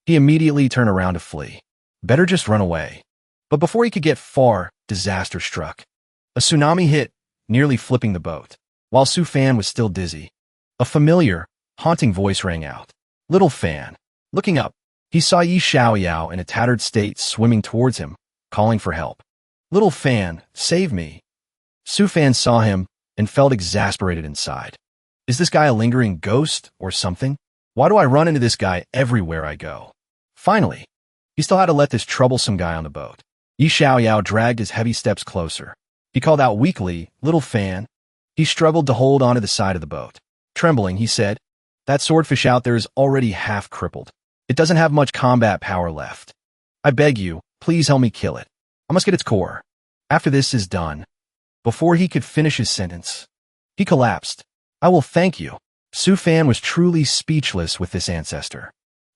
He immediately turned around to flee. Better just run away. But before he could get far, disaster struck. A tsunami hit, nearly flipping the boat. While Su Fan was still dizzy, a familiar, haunting voice rang out. Little Fan. Looking up, he saw Yi Xiaoyao in a tattered state swimming towards him, calling for help. Little Fan, save me. Su Fan saw him and felt exasperated inside. Is this guy a lingering ghost or something? Why do I run into this guy everywhere I go? Finally, he still had to let this troublesome guy on the boat. Yi Xiaoyao dragged his heavy steps closer. He called out weakly, Little Fan. He struggled to hold onto the side of the boat. Trembling, he said, that swordfish out there is already half crippled. It doesn't have much combat power left. I beg you, please help me kill it. I must get its core. After this is done. Before he could finish his sentence, he collapsed. I will thank you. Su Fan was truly speechless with this ancestor.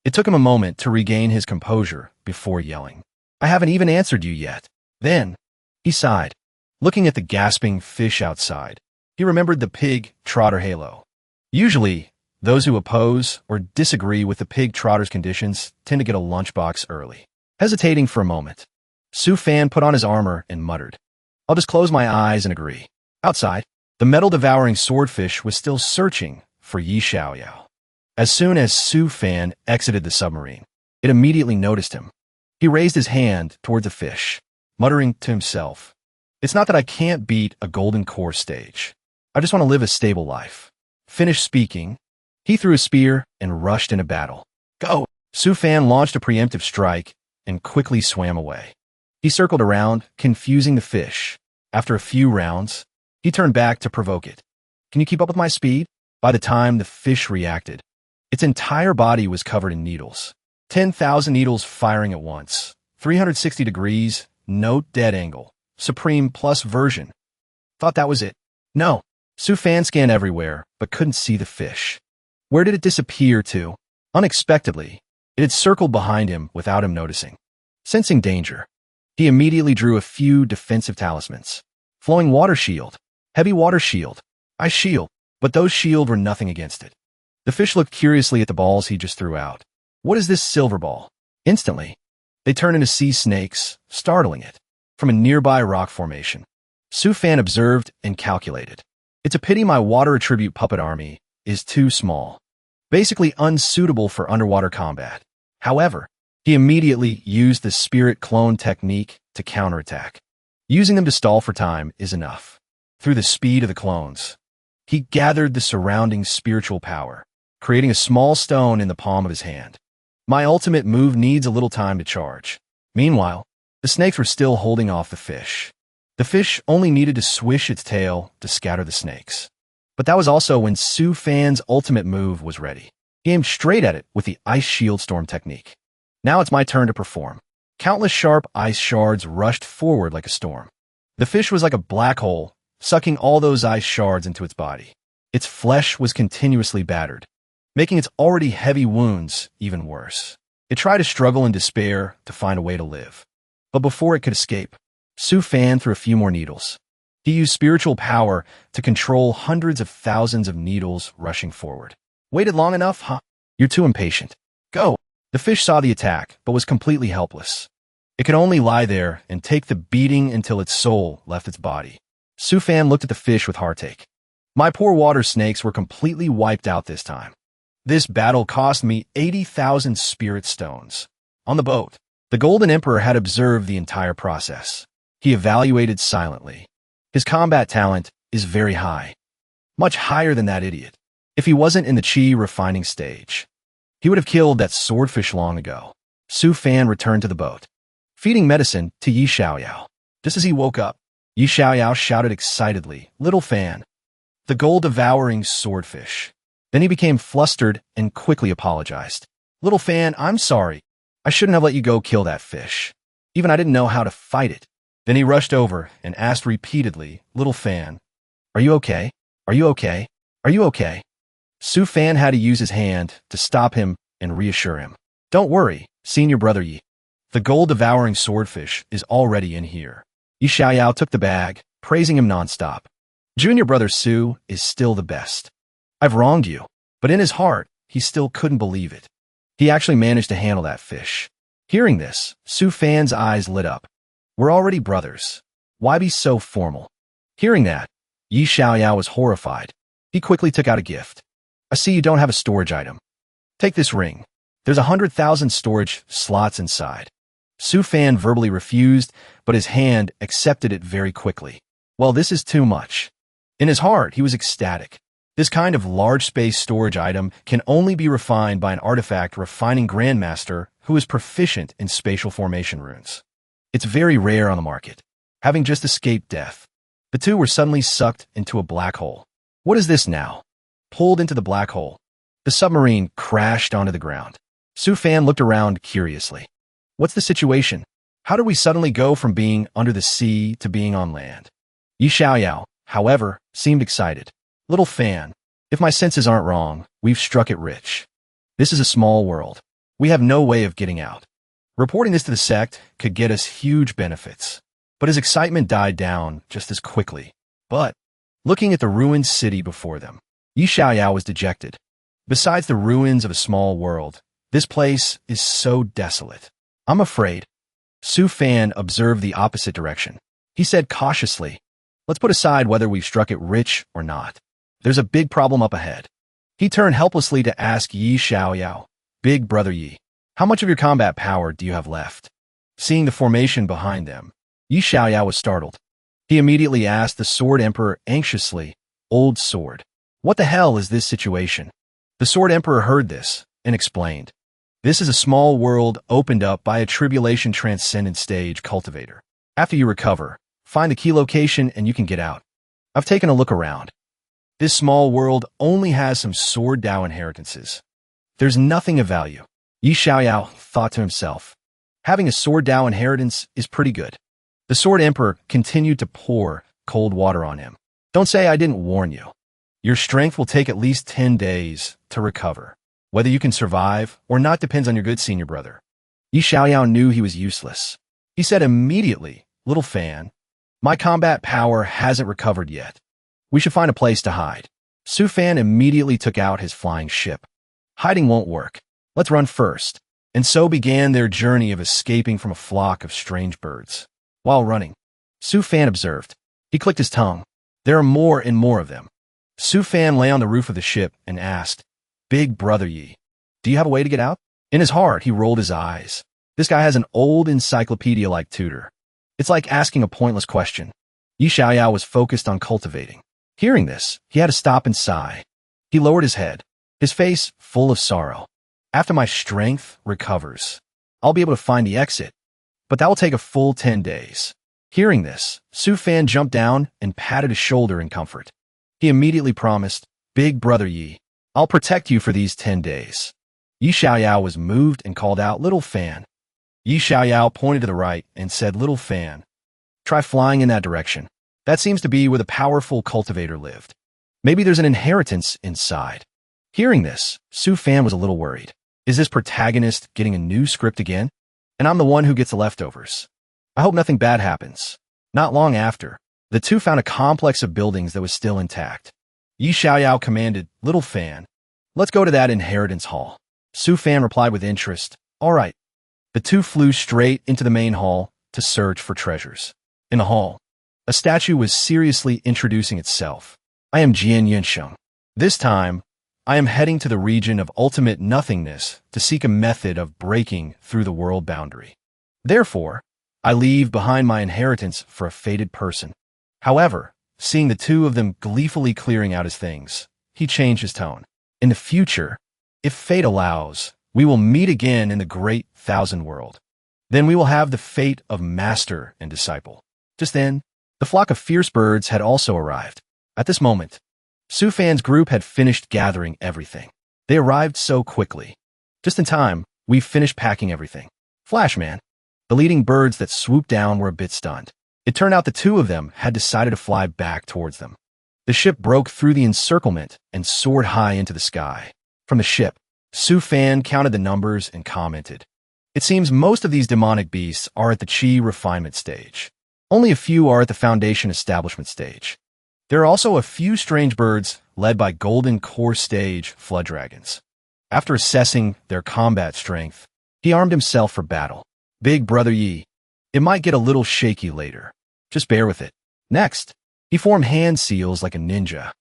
It took him a moment to regain his composure before yelling. I haven't even answered you yet. Then, he sighed, looking at the gasping fish outside. He remembered the pig trotter Yahello. Usually, those who oppose or disagree with the pig trotter's conditions tend to get a lunchbox early. Hesitating for a moment, Su Fan put on his armor and muttered, I'll just close my eyes and agree. Outside, the metal-devouring swordfish was still searching for Yi Xiaoyao. As soon as Su Fan exited the submarine, it immediately noticed him. He raised his hand toward the fish, muttering to himself, It's not that I can't beat a golden core stage. I just want to live a stable life. Finished speaking, he threw a spear and rushed into battle. Go! Su Fan launched a preemptive strike and quickly swam away. He circled around, confusing the fish. After a few rounds, he turned back to provoke it. Can you keep up with my speed? By the time the fish reacted, its entire body was covered in needles. 10,000 needles firing at once. 360 degrees, no dead angle. Supreme plus version. Thought that was it. No. Su Fan scanned everywhere, but couldn't see the fish. Where did it disappear to? Unexpectedly, it had circled behind him without him noticing. Sensing danger, he immediately drew a few defensive talismans. Flowing water shield, heavy water shield, ice shield, but those shields were nothing against it. The fish looked curiously at the balls he just threw out. What is this silver ball? Instantly, they turned into sea snakes, startling it. From a nearby rock formation, Su Fan observed and calculated. It's a pity my water attribute puppet army is too small. Basically unsuitable for underwater combat. However, he immediately used the spirit clone technique to counterattack. Using them to stall for time is enough. Through the speed of the clones, he gathered the surrounding spiritual power, creating a small stone in the palm of his hand. My ultimate move needs a little time to charge. Meanwhile, the snakes were still holding off the fish. The fish only needed to swish its tail to scatter the snakes. But that was also when Su Fan's ultimate move was ready. He aimed straight at it with the Ice Shield Storm technique. Now it's my turn to perform. Countless sharp ice shards rushed forward like a storm. The fish was like a black hole, sucking all those ice shards into its body. Its flesh was continuously battered, making its already heavy wounds even worse. It tried to struggle in despair to find a way to live. But before it could escape, Su Fan threw a few more needles. He used spiritual power to control hundreds of thousands of needles rushing forward. Waited long enough, huh? You're too impatient. Go! The fish saw the attack, but was completely helpless. It could only lie there and take the beating until its soul left its body. Su Fan looked at the fish with heartache. My poor water snakes were completely wiped out this time. This battle cost me 80,000 spirit stones. On the boat, the Golden Emperor had observed the entire process. He evaluated silently. His combat talent is very high. Much higher than that idiot. If he wasn't in the chi refining stage, he would have killed that swordfish long ago. Su Fan returned to the boat, feeding medicine to Yi Xiaoyao. Just as he woke up, Yi Xiaoyao shouted excitedly, Little Fan, the gold-devouring swordfish. Then he became flustered and quickly apologized. Little Fan, I'm sorry. I shouldn't have let you go kill that fish. Even I didn't know how to fight it. Then he rushed over and asked repeatedly, Little Fan, are you okay? Are you okay? Are you okay? Su Fan had to use his hand to stop him and reassure him. Don't worry, senior brother Yi. The gold-devouring swordfish is already in here. Yi Xiaoyao took the bag, praising him nonstop. Junior brother Su is still the best. I've wronged you. But in his heart, he still couldn't believe it. He actually managed to handle that fish. Hearing this, Su Fan's eyes lit up. We're already brothers. Why be so formal? Hearing that, Yi Xiaoyao was horrified. He quickly took out a gift. I see you don't have a storage item. Take this ring. There's 100,000 storage slots inside. Su Fan verbally refused, but his hand accepted it very quickly. Well, this is too much. In his heart, he was ecstatic. This kind of large space storage item can only be refined by an artifact refining grandmaster who is proficient in spatial formation runes. It's very rare on the market. Having just escaped death, the two were suddenly sucked into a black hole. What is this now? Pulled into the black hole, the submarine crashed onto the ground. Su Fan looked around curiously. What's the situation? How did we suddenly go from being under the sea to being on land? Yi Xiaoyao, however, seemed excited. Little Fan, if my senses aren't wrong, we've struck it rich. This is a small world. We have no way of getting out. Reporting this to the sect could get us huge benefits. But his excitement died down just as quickly. But, looking at the ruined city before them, Yi Xiaoyao was dejected. Besides the ruins of a small world, this place is so desolate. I'm afraid. Su Fan observed the opposite direction. He said cautiously, let's put aside whether we've struck it rich or not. There's a big problem up ahead. He turned helplessly to ask Yi Xiaoyao, Big Brother Yi, how much of your combat power do you have left? Seeing the formation behind them, Yi Xiaoyao was startled. He immediately asked the Sword Emperor anxiously, Old Sword, what the hell is this situation? The Sword Emperor heard this and explained. This is a small world opened up by a tribulation transcendent stage cultivator. After you recover, find the key location and you can get out. I've taken a look around. This small world only has some Sword Dao inheritances. There's nothing of value. Yi Xiaoyao thought to himself. Having a Sword Dao inheritance is pretty good. The Sword Emperor continued to pour cold water on him. Don't say I didn't warn you. Your strength will take at least 10 days to recover. Whether you can survive or not depends on your good senior brother. Yi Xiaoyao knew he was useless. He said immediately, Little Fan, my combat power hasn't recovered yet. We should find a place to hide. Su Fan immediately took out his flying ship. Hiding won't work. Let's run first. And so began their journey of escaping from a flock of strange birds. While running, Su Fan observed. He clicked his tongue. There are more and more of them. Su Fan lay on the roof of the ship and asked, Big Brother Yi, do you have a way to get out? In his heart, he rolled his eyes. This guy has an old encyclopedia-like tutor. It's like asking a pointless question. Yi Xiaoyao was focused on cultivating. Hearing this, he had to stop and sigh. He lowered his head, his face full of sorrow. After my strength recovers, I'll be able to find the exit, but that will take a full 10 days. Hearing this, Su Fan jumped down and patted his shoulder in comfort. He immediately promised, Big Brother Yi, I'll protect you for these 10 days. Yi Xiaoyao was moved and called out, Little Fan. Yi Xiaoyao pointed to the right and said, Little Fan, try flying in that direction. That seems to be where the powerful cultivator lived. Maybe there's an inheritance inside. Hearing this, Su Fan was a little worried. Is this protagonist getting a new script again? And I'm the one who gets the leftovers. I hope nothing bad happens. Not long after, the two found a complex of buildings that was still intact. Yi Xiaoyao commanded, Little Fan, let's go to that inheritance hall. Su Fan replied with interest, all right. The two flew straight into the main hall to search for treasures. In the hall, a statue was seriously introducing itself. I am Jian Yunsheng. This time, I am heading to the region of ultimate nothingness to seek a method of breaking through the world boundary. Therefore, I leave behind my inheritance for a fated person. However, seeing the two of them gleefully clearing out his things, he changed his tone. In the future, if fate allows, we will meet again in the great thousand world. Then we will have the fate of master and disciple. Just then, the flock of fierce birds had also arrived. At this moment, Su Fan's group had finished gathering everything. They arrived so quickly. Just in time, we've finished packing everything. Flash, man. The leading birds that swooped down were a bit stunned. It turned out the two of them had decided to fly back towards them. The ship broke through the encirclement and soared high into the sky. From the ship, Su Fan counted the numbers and commented, It seems most of these demonic beasts are at the Qi refinement stage. Only a few are at the foundation establishment stage. There are also a few strange birds led by Golden Core Stage Flood Dragons. After assessing their combat strength, he armed himself for battle. Big Brother Yi. It might get a little shaky later. Just bear with it. Next, he formed hand seals like a ninja.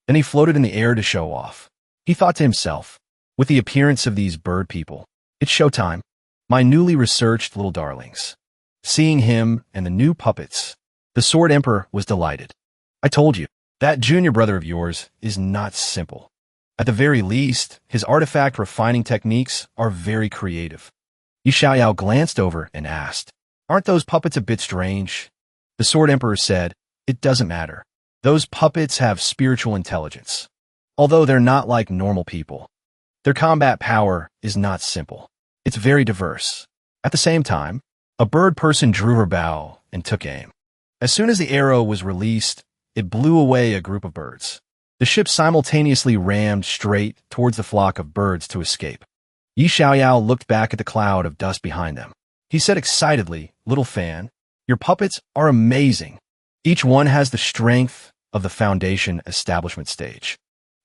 Then he floated in the air to show off. He thought to himself, with the appearance of these bird people, it's showtime. My newly researched little darlings. Seeing him and the new puppets, the Sword Emperor was delighted. I told you, that junior brother of yours is not simple. At the very least, his artifact refining techniques are very creative. Yi Xiaoyao glanced over and asked, aren't those puppets a bit strange? The Sword Emperor said, it doesn't matter. Those puppets have spiritual intelligence. Although they're not like normal people. Their combat power is not simple. It's very diverse. At the same time, a bird person drew her bow and took aim. As soon as the arrow was released, it blew away a group of birds. The ship simultaneously rammed straight towards the flock of birds to escape. Yi Xiaoyao looked back at the cloud of dust behind them. He said excitedly, little fan, your puppets are amazing. Each one has the strength of the Foundation establishment stage.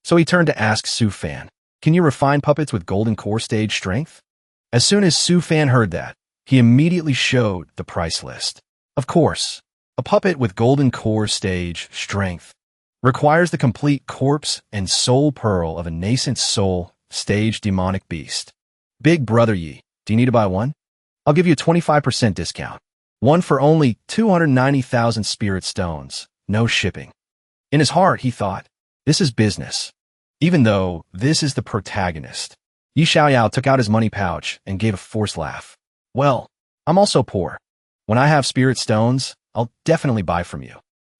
So he turned to ask Su Fan, can you refine puppets with Golden Core Stage strength? As soon as Su Fan heard that, he immediately showed the price list. Of course, a puppet with Golden Core Stage strength requires the complete corpse and soul pearl of a nascent soul stage demonic beast. Big Brother Yi, do you need to buy one? I'll give you a 25% discount. One for only 290,000 spirit stones, no shipping. In his heart, he thought, this is business. Even though this is the protagonist. Yi Xiaoyao took out his money pouch and gave a forced laugh. Well, I'm also poor. When I have spirit stones, I'll definitely buy from you.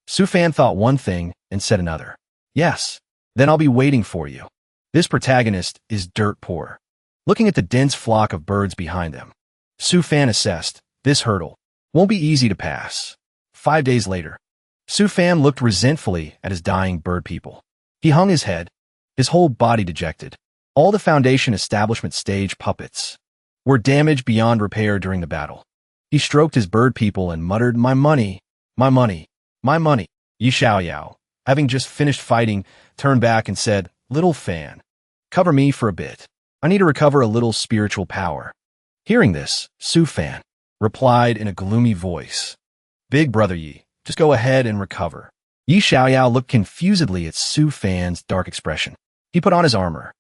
Su Fan thought one thing and said another. Yes, then I'll be waiting for you. This protagonist is dirt poor. Looking at the dense flock of birds behind them, Su Fan assessed, this hurdle won't be easy to pass. 5 days later, Su Fan looked resentfully at his dying bird people. He hung his head, his whole body dejected. All the Foundation establishment stage puppets were damaged beyond repair during the battle. He stroked his bird people and muttered, my money, my money, my money. Yi Xiaoyao, having just finished fighting, turned back and said, little fan, cover me for a bit. I need to recover a little spiritual power. Hearing this, Su Fan replied in a gloomy voice, Big Brother Yi, just go ahead and recover. Yi Xiaoyao looked confusedly at Su Fan's dark expression. He put on his armor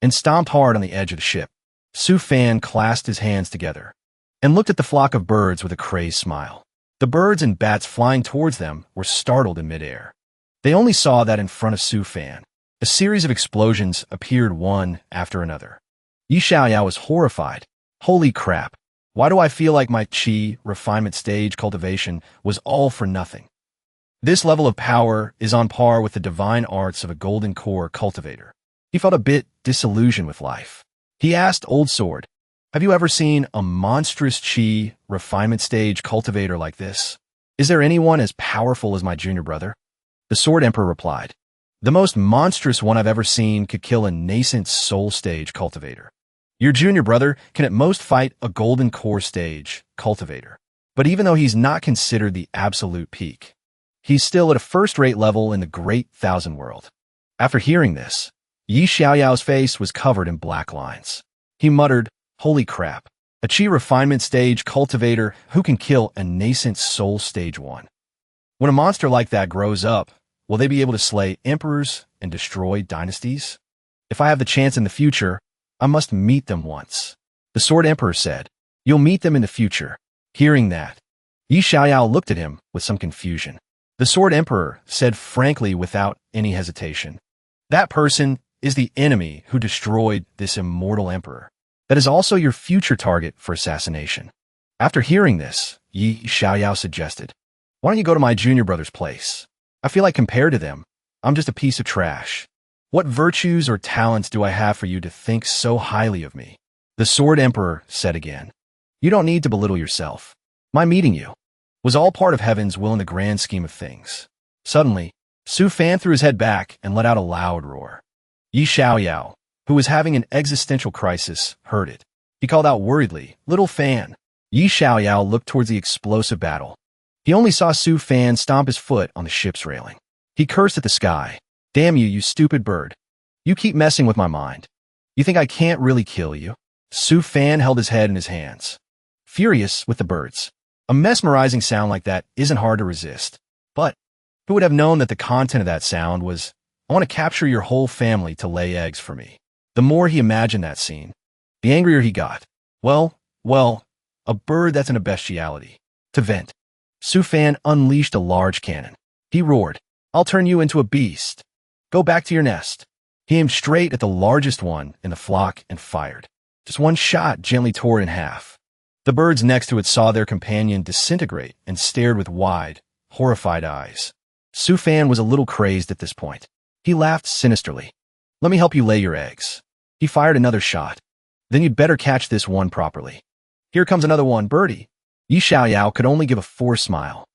and stomped hard on the edge of the ship. Su Fan clasped his hands together and looked at the flock of birds with a crazed smile. The birds and bats flying towards them were startled in midair. They only saw that in front of Su Fan, a series of explosions appeared one after another. Yi Xiaoyao was horrified. Holy crap. Why do I feel like my qi refinement stage cultivation was all for nothing? This level of power is on par with the divine arts of a golden core cultivator. He felt a bit disillusioned with life. He asked Old Sword, have you ever seen a monstrous qi refinement stage cultivator like this? Is there anyone as powerful as my junior brother? The Sword Emperor replied, the most monstrous one I've ever seen could kill a nascent soul stage cultivator. Your junior brother can at most fight a golden core stage cultivator. But even though he's not considered the absolute peak, he's still at a first-rate level in the Great Thousand World. After hearing this, Yi Xiaoyao's face was covered in black lines. He muttered, holy crap, a qi refinement stage cultivator who can kill a nascent soul stage 1. When a monster like that grows up, will they be able to slay emperors and destroy dynasties? If I have the chance in the future, I must meet them once. The Sword Emperor said, you'll meet them in the future. Hearing that, Yi Xiaoyao looked at him with some confusion. The Sword Emperor said frankly without any hesitation, that person is the enemy who destroyed this immortal emperor. That is also your future target for assassination. After hearing this, Yi Xiaoyao suggested, why don't you go to my junior brother's place? I feel like compared to them, I'm just a piece of trash. What virtues or talents do I have for you to think so highly of me? The Sword Emperor said again, you don't need to belittle yourself. My meeting you was all part of heaven's will in the grand scheme of things. Suddenly, Su Fan threw his head back and let out a loud roar. Yi Xiaoyao, who was having an existential crisis, heard it. He called out worriedly, little fan. Yi Xiaoyao looked towards the explosive battle. He only saw Su Fan stomp his foot on the ship's railing. He cursed at the sky. Damn you, you stupid bird. You keep messing with my mind. You think I can't really kill you? Su Fan held his head in his hands, furious with the birds. A mesmerizing sound like that isn't hard to resist. But who would have known that the content of that sound was, I want to capture your whole family to lay eggs for me. The more he imagined that scene, the angrier he got. Well, a bird that's in a bestiality. To vent, Su Fan unleashed a large cannon. He roared, I'll turn you into a beast. Go back to your nest. He aimed straight at the largest one in the flock and fired. Just one shot gently tore it in half. The birds next to it saw their companion disintegrate and stared with wide, horrified eyes. Su Fan was a little crazed at this point. He laughed sinisterly. Let me help you lay your eggs. He fired another shot. Then you'd better catch this one properly. Here comes another one, birdie. Yi Xiaoyao could only give a forced smile.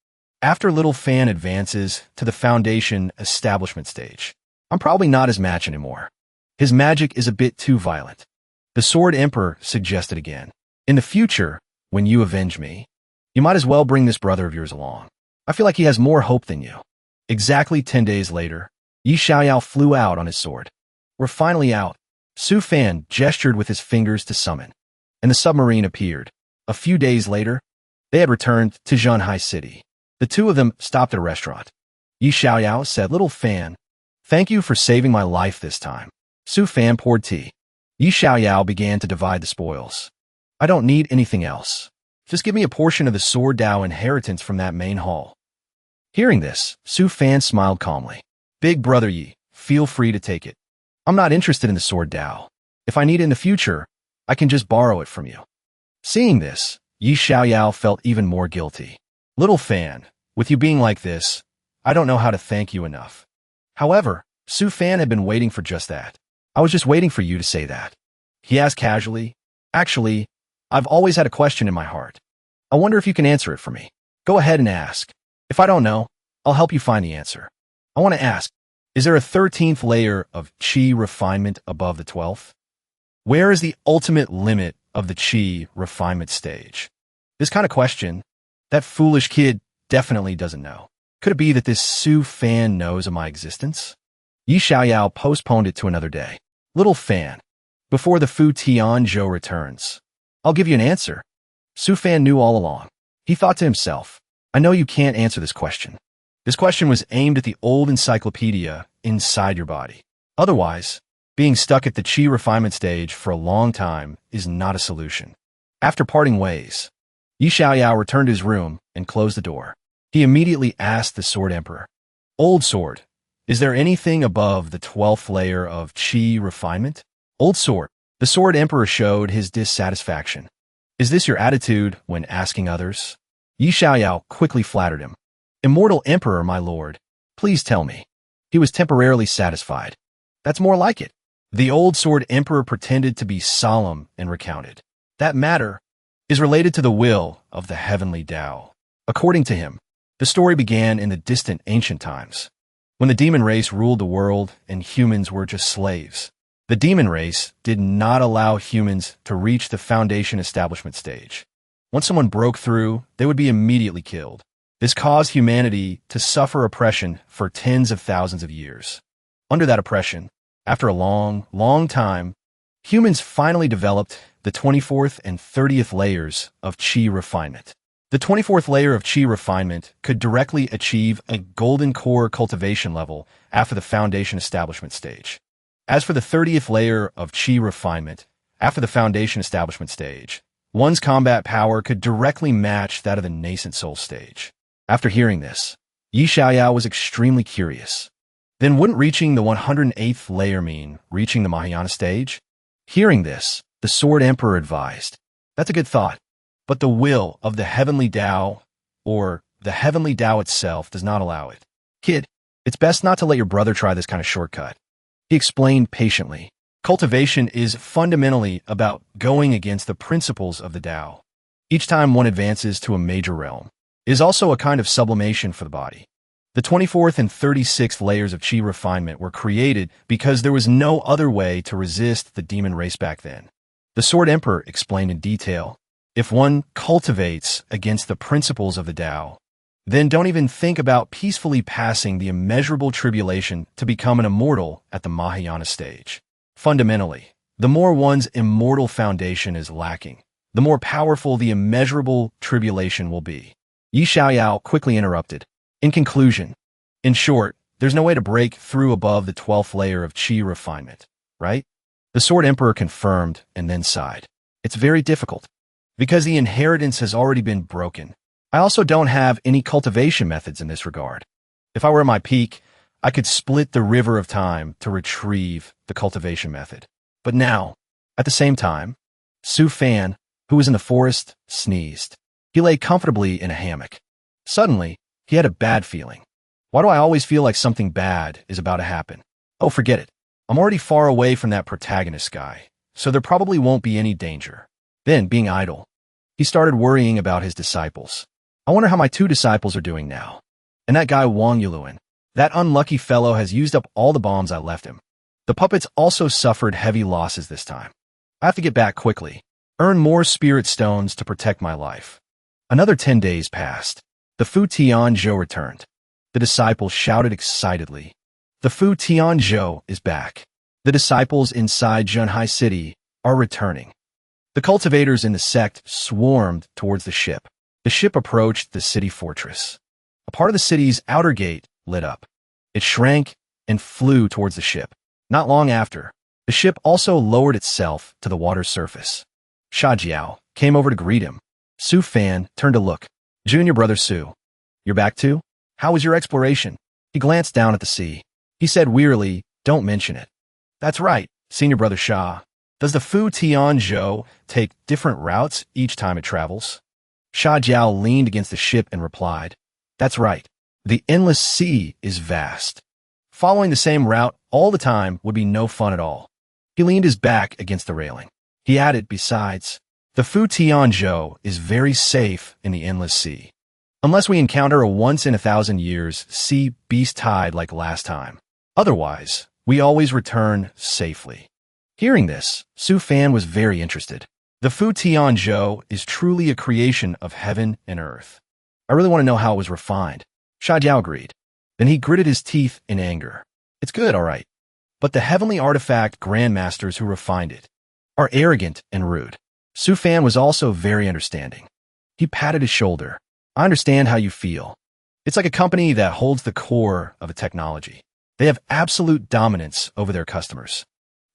After Little Fan advances to the Foundation establishment stage, I'm probably not his match anymore. His magic is a bit too violent. The Sword Emperor suggested again. In the future, when you avenge me, you might as well bring this brother of yours along. I feel like he has more hope than you. Exactly 10 days later, Yi Xiaoyao flew out on his sword. We're finally out. Su Fan gestured with his fingers to summon, and the submarine appeared. A few days later, they had returned to Zhanhai City. The two of them stopped at a restaurant. Yi Xiaoyao said, Little Fan, thank you for saving my life this time. Su Fan poured tea. Yi Xiaoyao began to divide the spoils. I don't need anything else. Just give me a portion of the Sword Dao inheritance from that main hall. Hearing this, Su Fan smiled calmly. Big brother Yi, feel free to take it. I'm not interested in the Sword Dao. If I need it in the future, I can just borrow it from you. Seeing this, Yi Xiaoyao felt even more guilty. Little Fan, with you being like this, I don't know how to thank you enough. However, Su Fan had been waiting for just that. I was just waiting for you to say that. He asked casually, Actually, I've always had a question in my heart. I wonder if you can answer it for me. Go ahead and ask. If I don't know, I'll help you find the answer. I want to ask, is there a 13th layer of Qi refinement above the 12th? Where is the ultimate limit of the Qi refinement stage? This kind of question, that foolish kid definitely doesn't know. Could it be that this Su Fan knows of my existence? Yi Xiaoyao postponed it to another day. Little Fan, before the Fu Tianzhou returns, I'll give you an answer. Su Fan knew all along. He thought to himself, I know you can't answer this question. This question was aimed at the old encyclopedia inside your body. Otherwise, being stuck at the Qi refinement stage for a long time is not a solution. After parting ways, Yi Xiaoyao returned to his room and closed the door. He immediately asked the Sword Emperor, Old Sword, is there anything above the 12th layer of Qi refinement? Old Sword, the Sword Emperor showed his dissatisfaction. Is this your attitude when asking others? Yi Xiaoyao quickly flattered him. Immortal Emperor, my lord, please tell me. He was temporarily satisfied. That's more like it. The Old Sword Emperor pretended to be solemn and recounted. That matter is related to the will of the heavenly Tao. According to him, the story began in the distant ancient times, when the demon race ruled the world and humans were just slaves. The demon race did not allow humans to reach the Foundation establishment stage. Once someone broke through, they would be immediately killed. This caused humanity to suffer oppression for tens of thousands of years. Under that oppression, after a long time, humans finally developed the 24th and 30th layers of Qi refinement. The 24th layer of Qi refinement could directly achieve a golden core cultivation level after the Foundation establishment stage. As for the 30th layer of Qi refinement, after the Foundation establishment stage, one's combat power could directly match that of the nascent soul stage. After hearing this, Yi Xiaoyao was extremely curious. Then wouldn't reaching the 108th layer mean reaching the Mahayana stage? Hearing this, the Sword Emperor advised, that's a good thought, but the will of the heavenly Tao, or the heavenly Tao itself, does not allow it. Kid, it's best not to let your brother try this kind of shortcut. He explained patiently. Cultivation is fundamentally about going against the principles of the Tao. Each time one advances to a major realm, it is also a kind of sublimation for the body. The 24th and 36th layers of Qi refinement were created because there was no other way to resist the demon race back then. The Sword Emperor explained in detail, if one cultivates against the principles of the Tao, then don't even think about peacefully passing the immeasurable tribulation to become an immortal at the Mahayana stage. Fundamentally, the more one's immortal foundation is lacking, the more powerful the immeasurable tribulation will be. Yi Xiaoyao quickly interrupted. In conclusion, in short, there's no way to break through above the 12th layer of qi refinement, right? The Sword Emperor confirmed and then sighed. It's very difficult. Because the inheritance has already been broken, I also don't have any cultivation methods in this regard. If I were at my peak, I could split the river of time to retrieve the cultivation method. But now, at the same time, Su Fan, who was in the forest, sneezed. He lay comfortably in a hammock. Suddenly, he had a bad feeling. Why do I always feel like something bad is about to happen? Oh, forget it. I'm already far away from that protagonist guy, so there probably won't be any danger. Then, being idle, he started worrying about his disciples. I wonder how my 2 disciples are doing now. And that guy Wang Yuluan, that unlucky fellow has used up all the bombs I left him. The puppets also suffered heavy losses this time. I have to get back quickly, earn more spirit stones to protect my life. Another 10 days passed. The Fu Tianzhou returned. The disciples shouted excitedly. The Fu Tianzhou is back. The disciples inside Zhenhai City are returning. The cultivators in the sect swarmed towards the ship. The ship approached the city fortress. A part of the city's outer gate lit up. It shrank and flew towards the ship. Not long after, the ship also lowered itself to the water's surface. Sha Jiao came over to greet him. Su Fan turned to look. Junior brother Su, you're back too? How was your exploration? He glanced down at the sea. He said wearily, don't mention it. That's right, senior brother Sha. Does the Fu Tianzhou take different routes each time it travels? Sha Jiao leaned against the ship and replied, that's right. The endless sea is vast. Following the same route all the time would be no fun at all. He leaned his back against the railing. He added, besides, the Fu Tianzhou is very safe in the endless sea. Unless we encounter a once-in-a-thousand-years sea beast tide like last time. Otherwise, we always return safely. Hearing this, Su Fan was very interested. The Fu Tianzhou is truly a creation of heaven and earth. I really want to know how it was refined. Sha Jiao agreed. Then he gritted his teeth in anger. It's good, all right. But the heavenly artifact grandmasters who refined it are arrogant and rude. Su Fan was also very understanding. He patted his shoulder. I understand how you feel. It's like a company that holds the core of a technology. They have absolute dominance over their customers.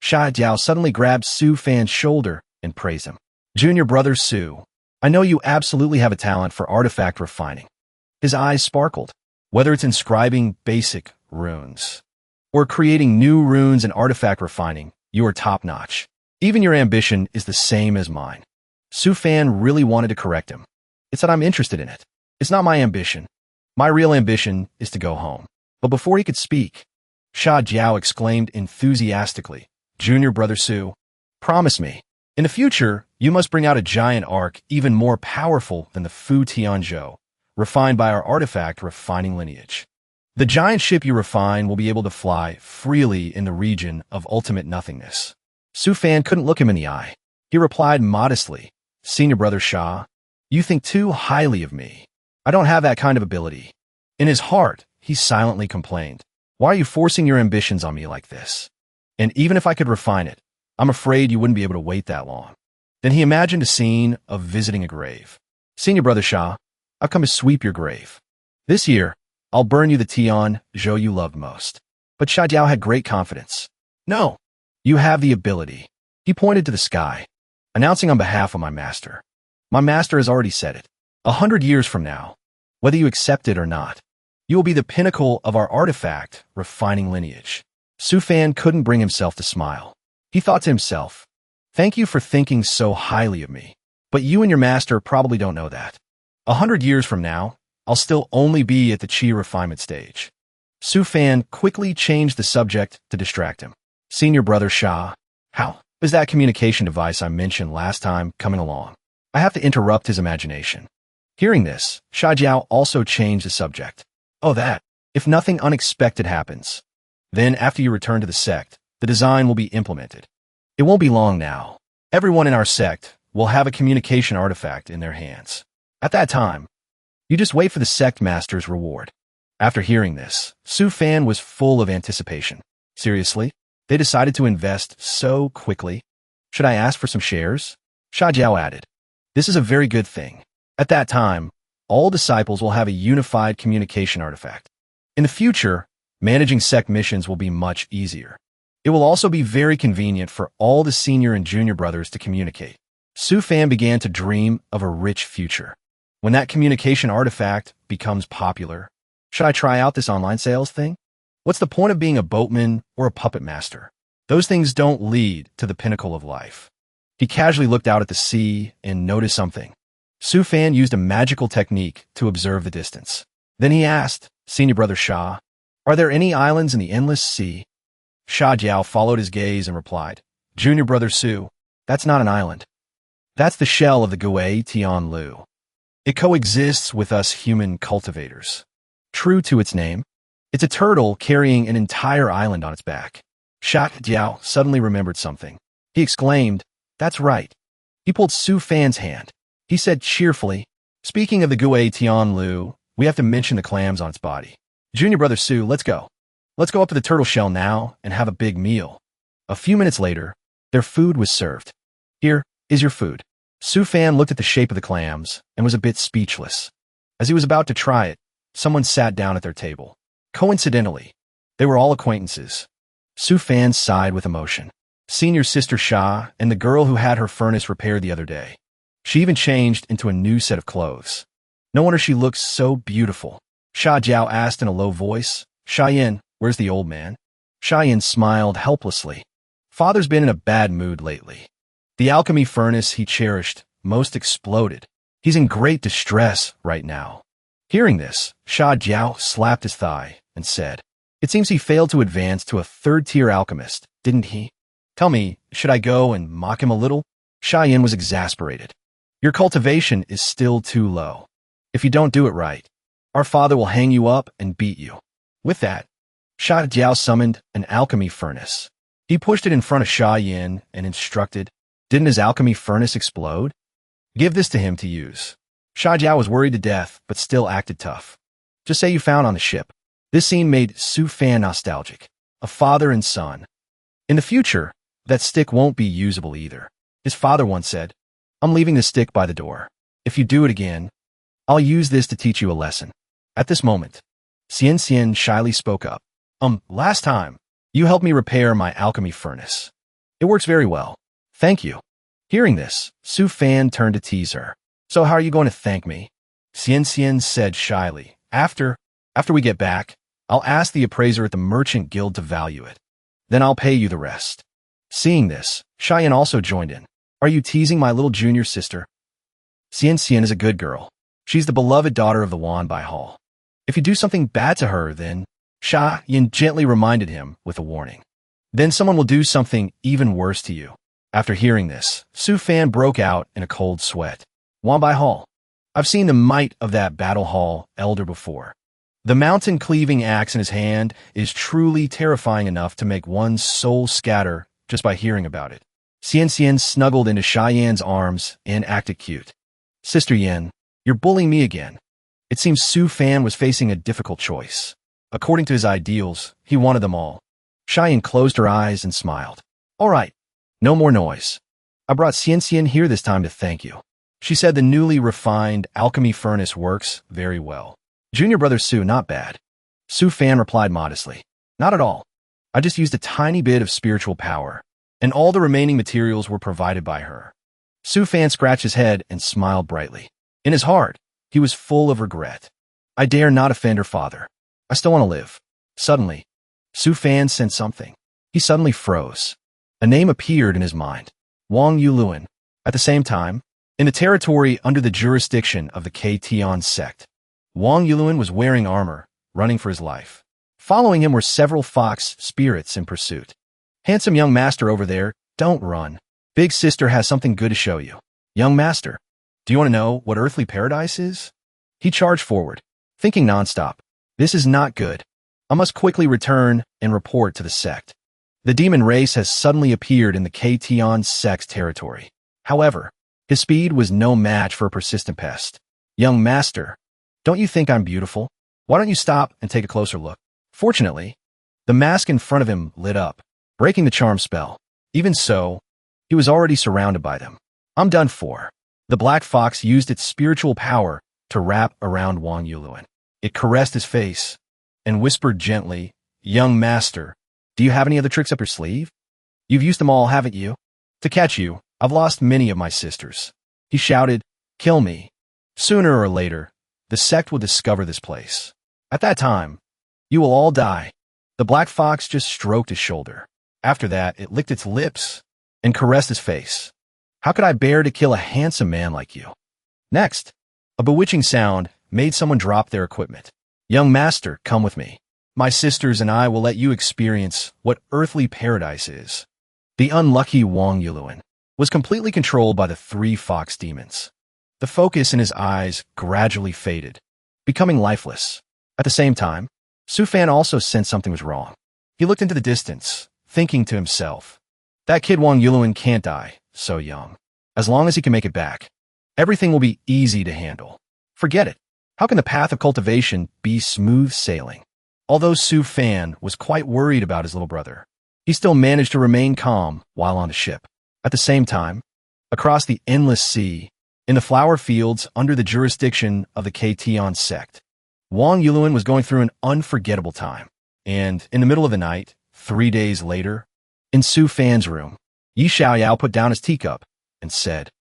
Sha Jiao suddenly grabbed Su Fan's shoulder and praised him. Junior brother Su, I know you absolutely have a talent for artifact refining. His eyes sparkled. Whether it's inscribing basic runes or creating new runes and artifact refining, you are top-notch. Even your ambition is the same as mine. Su Fan really wanted to correct him. It's that I'm interested in it. It's not my ambition. My real ambition is to go home. But before he could speak, Sha Jiao exclaimed enthusiastically, Junior brother Su, promise me, in the future, you must bring out a giant ark even more powerful than the Fu Tianzhou, refined by our artifact refining lineage. The giant ship you refine will be able to fly freely in the region of ultimate nothingness. Su Fan couldn't look him in the eye. He replied modestly, Senior brother Sha, you think too highly of me. I don't have that kind of ability. In his heart, he silently complained, why are you forcing your ambitions on me like this? And even if I could refine it, I'm afraid you wouldn't be able to wait that long. Then he imagined a scene of visiting a grave. Senior brother Sha, I've come to sweep your grave. This year, I'll burn you the Tianzhou you loved most. But Sha Jiao had great confidence. No, you have the ability. He pointed to the sky, announcing on behalf of my master. My master has already said it. 100 years from now, whether you accept it or not, you will be the pinnacle of our artifact refining lineage. Su Fan couldn't bring himself to smile. He thought to himself, thank you for thinking so highly of me. But you and your master probably don't know that. 100 years from now, I'll still only be at the Qi refinement stage. Su Fan quickly changed the subject to distract him. Senior brother Sha, how is that communication device I mentioned last time coming along? I have to interrupt his imagination. Hearing this, Sha Jiao also changed the subject. Oh, that. If nothing unexpected happens, then after you return to the sect, the design will be implemented. It won't be long now. Everyone in our sect will have a communication artifact in their hands. At that time, You just wait for the sect master's reward. After hearing this, Su Fan was full of anticipation. Seriously? They decided to invest so quickly? Should I ask for some shares? Sha Jiao added. This is a very good thing. At that time, all disciples will have a unified communication artifact. In the future, managing sect missions will be much easier. It will also be very convenient for all the senior and junior brothers to communicate. Su Fan began to dream of a rich future. When that communication artifact becomes popular, should I try out this online sales thing? What's the point of being a boatman or a puppet master? Those things don't lead to the pinnacle of life. He casually looked out at the sea and noticed something. Su Fan used a magical technique to observe the distance. Then he asked, Senior Brother Sha, are there any islands in the endless sea? Sha Jiao followed his gaze and replied, Junior Brother Su, that's not an island. That's the shell of the Gui Tian Lu. It coexists with us human cultivators. True to its name, it's a turtle carrying an entire island on its back. Sha Jiao suddenly remembered something. He exclaimed, that's right. He pulled Su Fan's hand. He said cheerfully, speaking of the Gui Tian Lu, we have to mention the clams on its body. Junior Brother Su, let's go. Let's go up to the turtle shell now and have a big meal. A few minutes later, their food was served. Here is your food. Su Fan looked at the shape of the clams and was a bit speechless. As he was about to try it, someone sat down at their table. Coincidentally, they were all acquaintances. Su Fan sighed with emotion. Senior Sister Sha and the girl who had her furnace repaired the other day. She even changed into a new set of clothes. No wonder she looks so beautiful. Sha Jiao asked in a low voice, Sha Yin, where's the old man? Sha Yin smiled helplessly. Father's been in a bad mood lately. The alchemy furnace he cherished most exploded. He's in great distress right now. Hearing this, Sha Jiao slapped his thigh and said, it seems he failed to advance to a third-tier alchemist, didn't he? Tell me, should I go and mock him a little? Sha Yin was exasperated. Your cultivation is still too low. If you don't do it right, our father will hang you up and beat you. With that, Sha Jiao summoned an alchemy furnace. He pushed it in front of Sha Yin and instructed, didn't his alchemy furnace explode? Give this to him to use. Sha Jiao was worried to death, but still acted tough. Just say you found on the ship. This scene made Su Fan nostalgic. A father and son. In the future, that stick won't be usable either. His father once said, I'm leaving the stick by the door. If you do it again, I'll use this to teach you a lesson. At this moment, Xian Xian shyly spoke up. Last time, you helped me repair my alchemy furnace. It works very well. Thank you. Hearing this, Su Fan turned to tease her. So how are you going to thank me? Xian Xian said shyly. After we get back, I'll ask the appraiser at the merchant guild to value it. Then I'll pay you the rest. Seeing this, Xian also joined in. Are you teasing my little junior sister? Xian Xian is a good girl. She's the beloved daughter of the Wanbai Hall. If you do something bad to her, then Sha Yin gently reminded him with a warning. Then someone will do something even worse to you. After hearing this, Su Fan broke out in a cold sweat. Wanbai Hall. I've seen the might of that battle hall elder before. The mountain-cleaving axe in his hand is truly terrifying enough to make one's soul scatter just by hearing about it. Xian Xian snuggled into Sha Yan's arms and acted cute. Sister Yin, you're bullying me again. It seems Su Fan was facing a difficult choice. According to his ideals, he wanted them all. Sha Yin closed her eyes and smiled. All right, no more noise. I brought Xian Xian here this time to thank you. She said the newly refined alchemy furnace works very well. Junior Brother Su, not bad. Su Fan replied modestly. Not at all. I just used a tiny bit of spiritual power, and all the remaining materials were provided by her. Su Fan scratched his head and smiled brightly. In his heart, he was full of regret. I dare not offend her father. I still want to live. Suddenly, Su Fan sensed something. He suddenly froze. A name appeared in his mind. Wang Yuluan. At the same time, in the territory under the jurisdiction of the K-Tian sect, Wang Yuluan was wearing armor, running for his life. Following him were several fox spirits in pursuit. Handsome young master over there, don't run. Big sister has something good to show you. Young master, do you want to know what earthly paradise is? He charged forward, thinking nonstop. This is not good. I must quickly return and report to the sect. The demon race has suddenly appeared in the K-Tian sect's territory. However, his speed was no match for a persistent pest. Young master, Don't you think I'm beautiful? Why don't you stop and take a closer look? Fortunately, the mask in front of him lit up, breaking the charm spell. Even so, he was already surrounded by them. I'm done for. The black fox used its spiritual power to wrap around Wang Yuluan. It caressed his face and whispered gently, "Young master, do you have any other tricks up your sleeve? You've used them all, haven't you? To catch you, I've lost many of my sisters." He shouted, "Kill me. Sooner or later, the sect will discover this place. At that time, you will all die." The black fox just stroked his shoulder. After that, it licked its lips and caressed his face. "How could I bear to kill a handsome man like you?" Next, a bewitching sound made someone drop their equipment. "Young master, come with me. My sisters and I will let you experience what earthly paradise is." The unlucky Wang Yuluan was completely controlled by the three fox demons. The focus in his eyes gradually faded, becoming lifeless. At the same time, Su Fan also sensed something was wrong. He looked into the distance, thinking to himself, "That kid Wang Yuluan can't die so young. As long as he can make it back, everything will be easy to handle. Forget it. How can the path of cultivation be smooth sailing?" Although Su Fan was quite worried about his little brother, he still managed to remain calm while on the ship. At the same time, across the endless sea, in the flower fields under the jurisdiction of the Ktion sect, Wang Yuluan was going through an unforgettable time. And in the middle of the night, 3 days later, in Su Fan's room, Yi Xiaoyao put down his teacup and said,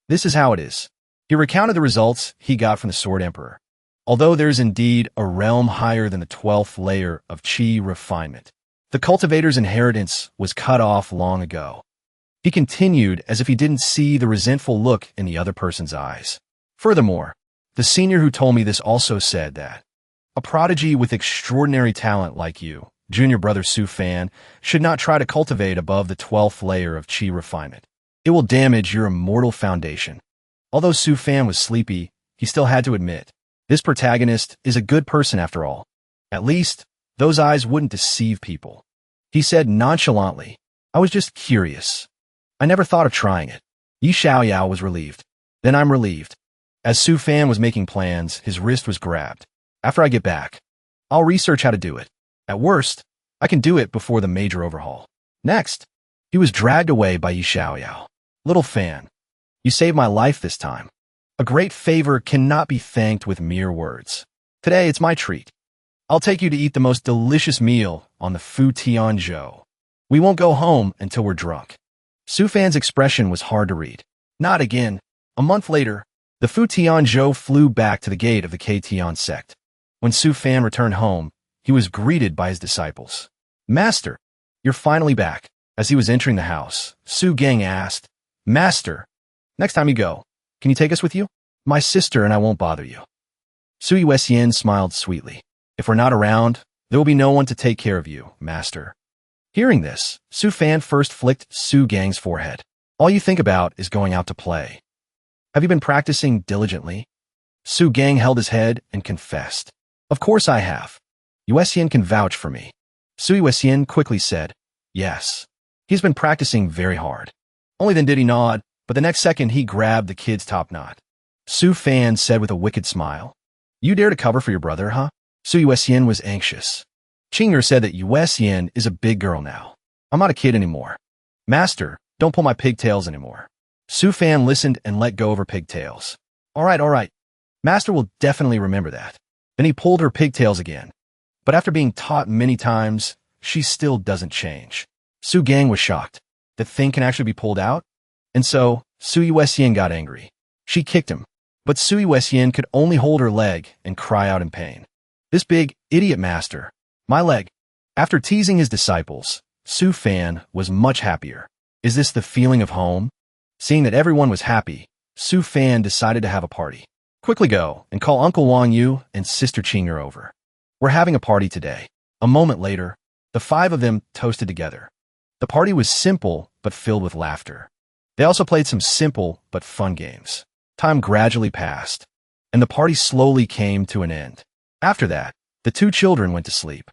"This is how it is." He recounted the results he got from the Sword Emperor. Although there's indeed a realm higher than the 12th layer of Qi refinement, the cultivator's inheritance was cut off long ago. He continued as if he didn't see the resentful look in the other person's eyes. Furthermore, the senior who told me this also said that a prodigy with extraordinary talent like you, junior brother Su Fan, should not try to cultivate above the 12th layer of Qi refinement. It will damage your immortal foundation. Although Su Fan was sleepy, he still had to admit, this protagonist is a good person after all. At least, those eyes wouldn't deceive people. He said nonchalantly, "I was just curious. I never thought of trying it." Yi Xiaoyao was relieved. "Then I'm relieved." As Su Fan was making plans, his wrist was grabbed. "After I get back, I'll research how to do it. At worst, I can do it before the major overhaul." Next, he was dragged away by Yi Xiaoyao. "Little Fan, you saved my life this time. A great favor cannot be thanked with mere words. Today it's my treat. I'll take you to eat the most delicious meal on the Fu Tianzhou. We won't go home until we're drunk." Su Fan's expression was hard to read. Not again. A month later, the Fu Tianzhou flew back to the gate of the Ktion sect. When Su Fan returned home, he was greeted by his disciples. "Master, you're finally back." As he was entering the house, Su Gang asked, "Master, next time you go, can you take us with you? My sister and I won't bother you." Sui Wessian smiled sweetly. "If we're not around, there will be no one to take care of you, master." Hearing this, Su Fan first flicked Su Gang's forehead. "All you think about is going out to play. Have you been practicing diligently?" Su Gang held his head and confessed, "Of course I have. Yuessian can vouch for me." Sui Wessian quickly said, "Yes. He's been practicing very hard." Only then did he nod, but the next second he grabbed the kid's top knot. Su Fan said with a wicked smile, "You dare to cover for your brother, huh?" Sui Wessian was anxious. Qing'er said that Yuessian is a big girl now. "I'm not a kid anymore. Master, don't pull my pigtails anymore." Su Fan listened and let go of her pigtails. All right. Master will definitely remember that." Then he pulled her pigtails again. But after being taught many times, she still doesn't change. Su Gang was shocked. The thing can actually be pulled out? And so, Sui Wessian got angry. She kicked him. But Sui Wessian could only hold her leg and cry out in pain. "This big idiot master. My leg." After teasing his disciples, Su Fan was much happier. Is this the feeling of home? Seeing that everyone was happy, Su Fan decided to have a party. "Quickly go and call Uncle Wang Yu and Sister Qing'er over. We're having a party today." A moment later, the 5 of them toasted together. The party was simple but filled with laughter. They also played some simple but fun games. Time gradually passed, and the party slowly came to an end. After that, the 2 children went to sleep.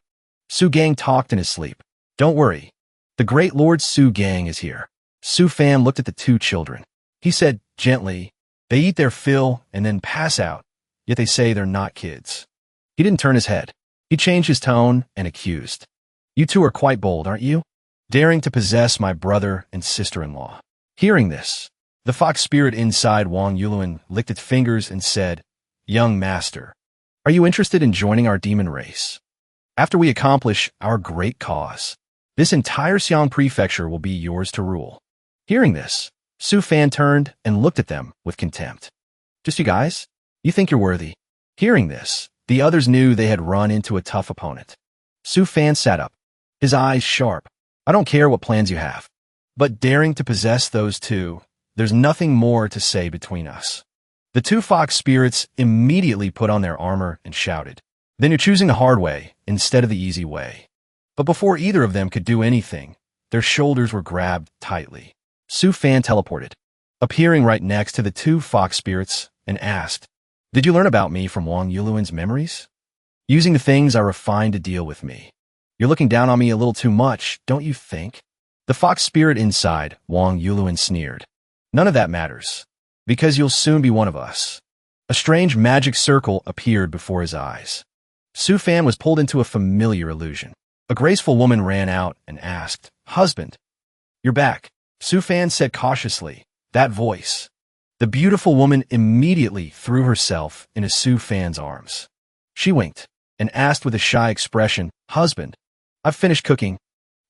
Su Gang talked in his sleep. "Don't worry. The great Lord Su Gang is here." Su Fan looked at the 2 children. He said gently, "They eat their fill and then pass out. yet they say they're not kids. He didn't turn his head. He changed his tone and accused. You two are quite bold, aren't you? Daring to possess my brother and sister-in-law. Hearing this, the fox spirit inside Wang Yulin licked its fingers and said, Young master, are you interested in joining our demon race? After we accomplish our great cause, this entire Xi'an prefecture will be yours to rule. Hearing this, Su Fan turned and looked at them with contempt. Just you guys? You think you're worthy? Hearing this, the others knew they had run into a tough opponent. Su Fan sat up, his eyes sharp. I don't care what plans you have, but daring to possess those two, there's nothing more to say between us. The two fox spirits immediately put on their armor and shouted, Then you're choosing the hard way instead of the easy way. But before either of them could do anything, their shoulders were grabbed tightly. Su Fan teleported, appearing right next to the two fox spirits, and asked, Did you learn about me from Wang Yuluin's memories? Using the things I refined to deal with me. You're looking down on me a little too much, don't you think? The fox spirit inside Wang Yuluin sneered. None of that matters, because you'll soon be one of us. A strange magic circle appeared before his eyes. Su Fan was pulled into a familiar illusion. A graceful woman ran out and asked, Husband, you're back. Su Fan said cautiously, That voice. The beautiful woman immediately threw herself into Su Fan's arms. She winked and asked with a shy expression, Husband, I've finished cooking.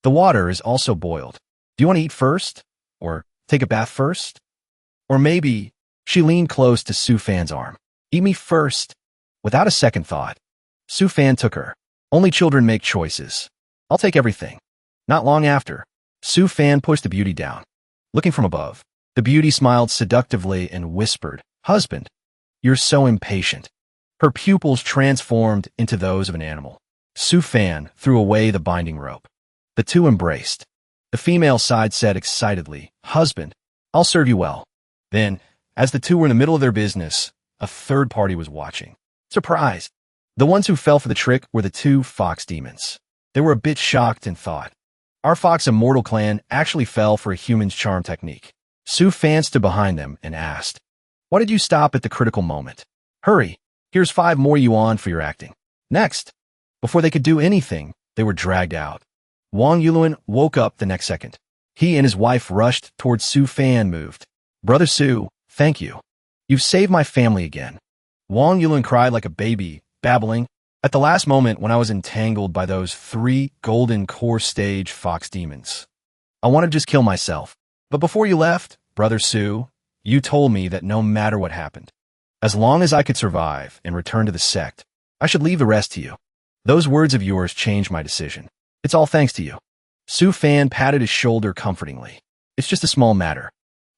The water is also boiled. Do you want to eat first? Or take a bath first? Or maybe, she leaned close to Su Fan's arm. Eat me first. Without a second thought, Su Fan took her. Only children make choices. I'll take everything. Not long after, Su Fan pushed the beauty down. Looking from above, the beauty smiled seductively and whispered, Husband, you're so impatient. Her pupils transformed into those of an animal. Su Fan threw away the binding rope. The two embraced. The female side said excitedly, Husband, I'll serve you well. Then, as the two were in the middle of their business, a third party was watching. Surprise! The ones who fell for the trick were the two fox demons. They were a bit shocked and thought, Our fox immortal clan actually fell for a human's charm technique. Su Fan stood behind them and asked, Why did you stop at the critical moment? Hurry, here's 5 more yuan for your acting. Next. Before they could do anything, they were dragged out. Wang Yuluin woke up the next second. He and his wife rushed towards Su Fan moved. Brother Su, thank you. You've saved my family again. Wang Yuluin cried like a baby, babbling, At the last moment when I was entangled by those 3 golden core stage fox demons. I wanted to just kill myself. But before you left, Brother Su, you told me that no matter what happened, as long as I could survive and return to the sect, I should leave the rest to you. Those words of yours changed my decision. It's all thanks to you. Su Fan patted his shoulder comfortingly. It's just a small matter.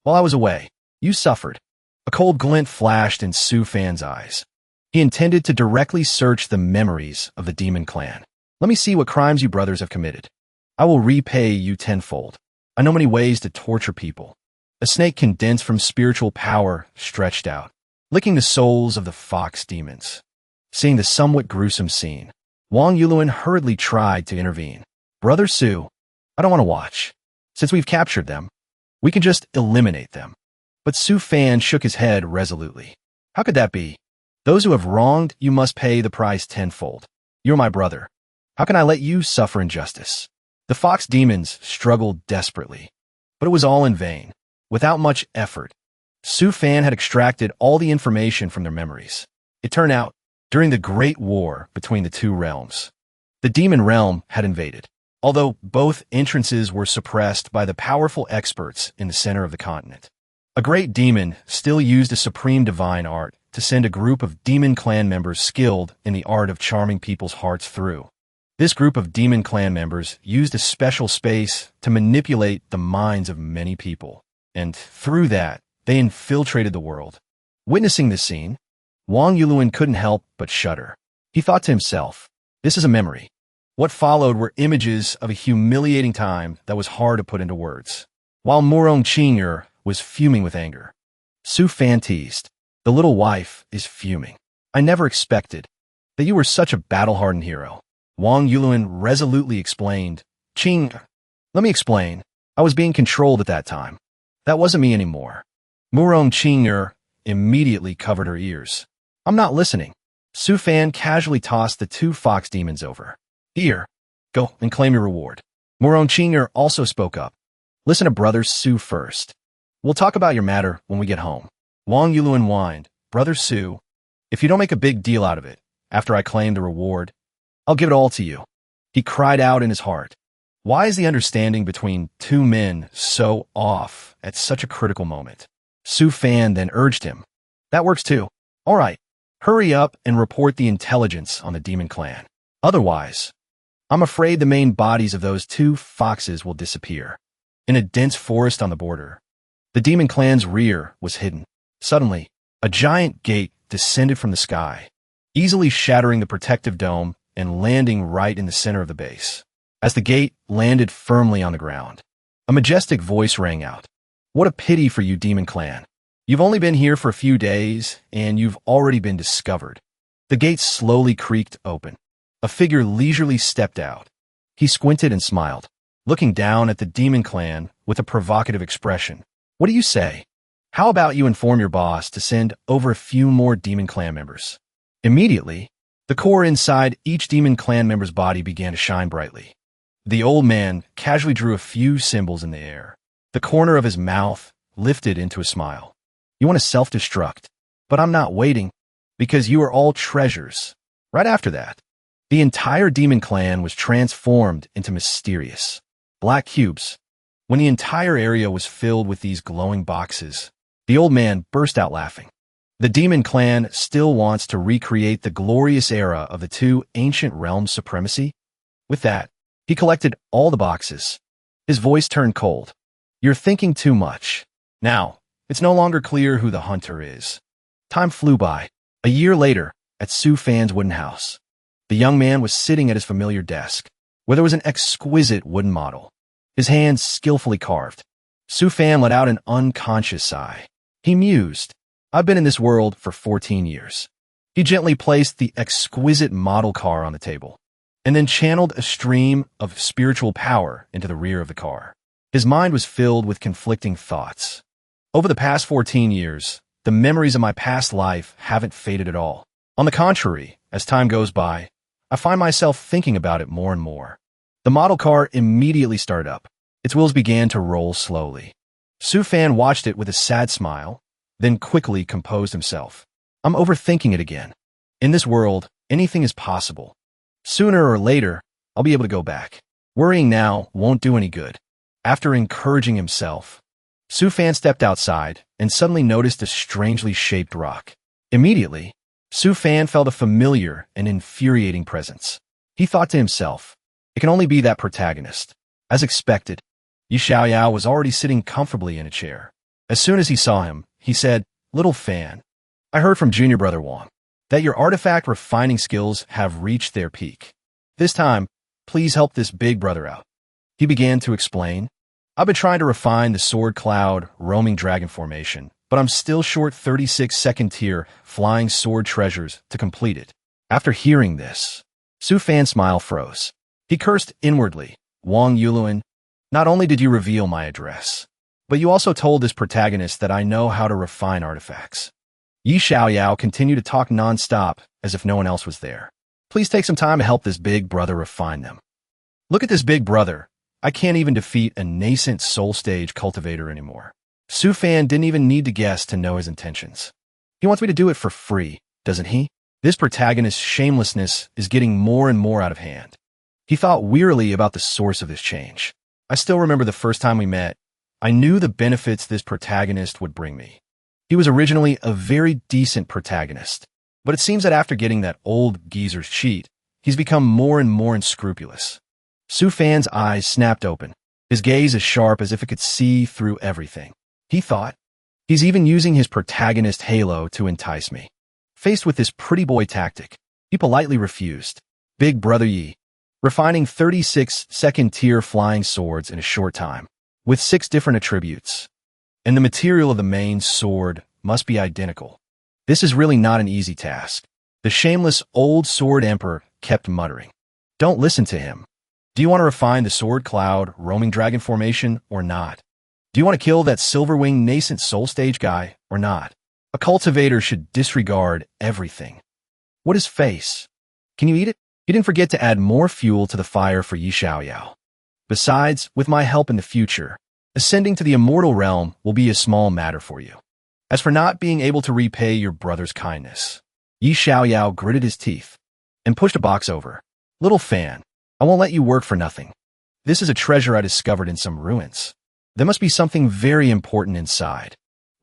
While I was away, you suffered. A cold glint flashed in Su Fan's eyes. He intended to directly search the memories of the demon clan. Let me see what crimes you brothers have committed. I will repay you tenfold. I know many ways to torture people. A snake condensed from spiritual power stretched out, licking the souls of the fox demons. Seeing the somewhat gruesome scene, Wang Yuluin hurriedly tried to intervene. Brother Su, I don't want to watch. Since we've captured them, we can just eliminate them. But Su Fan shook his head resolutely. How could that be? Those who have wronged you must pay the price tenfold. You're my brother. How can I let you suffer injustice? The fox demons struggled desperately, but it was all in vain. Without much effort, Su Fan had extracted all the information from their memories. It turned out, during the Great War between the two realms, the demon realm had invaded, although both entrances were suppressed by the powerful experts in the center of the continent. A great demon still used a supreme divine art to send a group of demon clan members skilled in the art of charming people's hearts through. This group of demon clan members used a special space to manipulate the minds of many people, and through that, they infiltrated the world. Witnessing this scene, Wang Yuluin couldn't help but shudder. He thought to himself, this is a memory. What followed were images of a humiliating time that was hard to put into words. While Murong Qing'er was fuming with anger, Su Fan teased, the little wife is fuming. I never expected that you were such a battle-hardened hero. Wang Yuluin resolutely explained, Qing, let me explain. I was being controlled at that time. That wasn't me anymore. Murong Qing'er immediately covered her ears. I'm not listening. Su Fan casually tossed the two fox demons over. Here, go and claim your reward. Moron Chinger also spoke up. Listen to Brother Su first. We'll talk about your matter when we get home. Wang Yuluan whined. Brother Su, if you don't make a big deal out of it, after I claim the reward, I'll give it all to you. He cried out in his heart. Why is the understanding between two men so off at such a critical moment? Su Fan then urged him. That works too. All right, hurry up and report the intelligence on the demon clan. Otherwise, I'm afraid the main bodies of those two foxes will disappear. In a dense forest on the border, the demon clan's rear was hidden. Suddenly, a giant gate descended from the sky, easily shattering the protective dome and landing right in the center of the base. As the gate landed firmly on the ground, a majestic voice rang out. What a pity for you, demon clan. You've only been here for a few days, and you've already been discovered. The gate slowly creaked open. A figure leisurely stepped out. He squinted and smiled, looking down at the demon clan with a provocative expression. What do you say? How about you inform your boss to send over a few more demon clan members? Immediately, the core inside each demon clan member's body began to shine brightly. The old man casually drew a few symbols in the air. The corner of his mouth lifted into a smile. You want to self-destruct, but I'm not waiting, because you are all treasures. Right after that, the entire demon clan was transformed into mysterious black cubes. When the entire area was filled with these glowing boxes, the old man burst out laughing. The demon clan still wants to recreate the glorious era of the two ancient realms' supremacy. With that, he collected all the boxes. His voice turned cold. You're thinking too much. Now, it's no longer clear who the hunter is. Time flew by. A year later, at Su Fan's wooden house, the young man was sitting at his familiar desk, where there was an exquisite wooden model, his hands skillfully carved. Su Fan let out an unconscious sigh. He mused, I've been in this world for 14 years. He gently placed the exquisite model car on the table, and then channeled a stream of spiritual power into the rear of the car. His mind was filled with conflicting thoughts. Over the past 14 years, the memories of my past life haven't faded at all. On the contrary, as time goes by, I find myself thinking about it more and more. The model car immediately started up. Its wheels began to roll slowly. Su Fan watched it with a sad smile, then quickly composed himself. I'm overthinking it again. In this world, anything is possible. Sooner or later, I'll be able to go back. Worrying now won't do any good. After encouraging himself, Su Fan stepped outside and suddenly noticed a strangely shaped rock. Immediately, Su Fan felt a familiar and infuriating presence. He thought to himself, it can only be that protagonist. As expected, Yi Xiaoyao was already sitting comfortably in a chair. As soon as he saw him, he said, Little Fan, I heard from Junior Brother Wang that your artifact refining skills have reached their peak. This time, please help this big brother out. He began to explain, I've been trying to refine the Sword Cloud roaming dragon formation, but I'm still short 36 second tier flying sword treasures to complete it. After hearing this, Su Fan's smile froze. He cursed inwardly. Wang Yuluan, not only did you reveal my address, but you also told this protagonist that I know how to refine artifacts. Yi Xiaoyao continued to talk non-stop as if no one else was there. Please take some time to help this big brother refine them. Look at this big brother. I can't even defeat a nascent soul stage cultivator anymore. Su Fan didn't even need to guess to know his intentions. He wants me to do it for free, doesn't he? This protagonist's shamelessness is getting more and more out of hand. He thought wearily about the source of this change. I still remember the first time we met. I knew the benefits this protagonist would bring me. He was originally a very decent protagonist, but it seems that after getting that old geezer's cheat, he's become more and more unscrupulous. Su Fan's eyes snapped open, his gaze as sharp as if it could see through everything. He thought, he's even using his protagonist Halo to entice me. Faced with this pretty boy tactic, he politely refused. Big Brother Yi, refining 36 second tier flying swords in a short time, with 6 different attributes. And the material of the main sword must be identical. This is really not an easy task. The shameless old sword emperor kept muttering. Don't listen to him. Do you want to refine the Sword Cloud roaming dragon formation or not? Do you want to kill that silver-winged nascent soul stage guy or not? A cultivator should disregard everything. What is face? Can you eat it? You didn't forget to add more fuel to the fire for Yi Xiaoyao. Besides, with my help in the future, ascending to the immortal realm will be a small matter for you. As for not being able to repay your brother's kindness, Yi Xiaoyao gritted his teeth and pushed a box over. Little fan, I won't let you work for nothing. This is a treasure I discovered in some ruins. There must be something very important inside.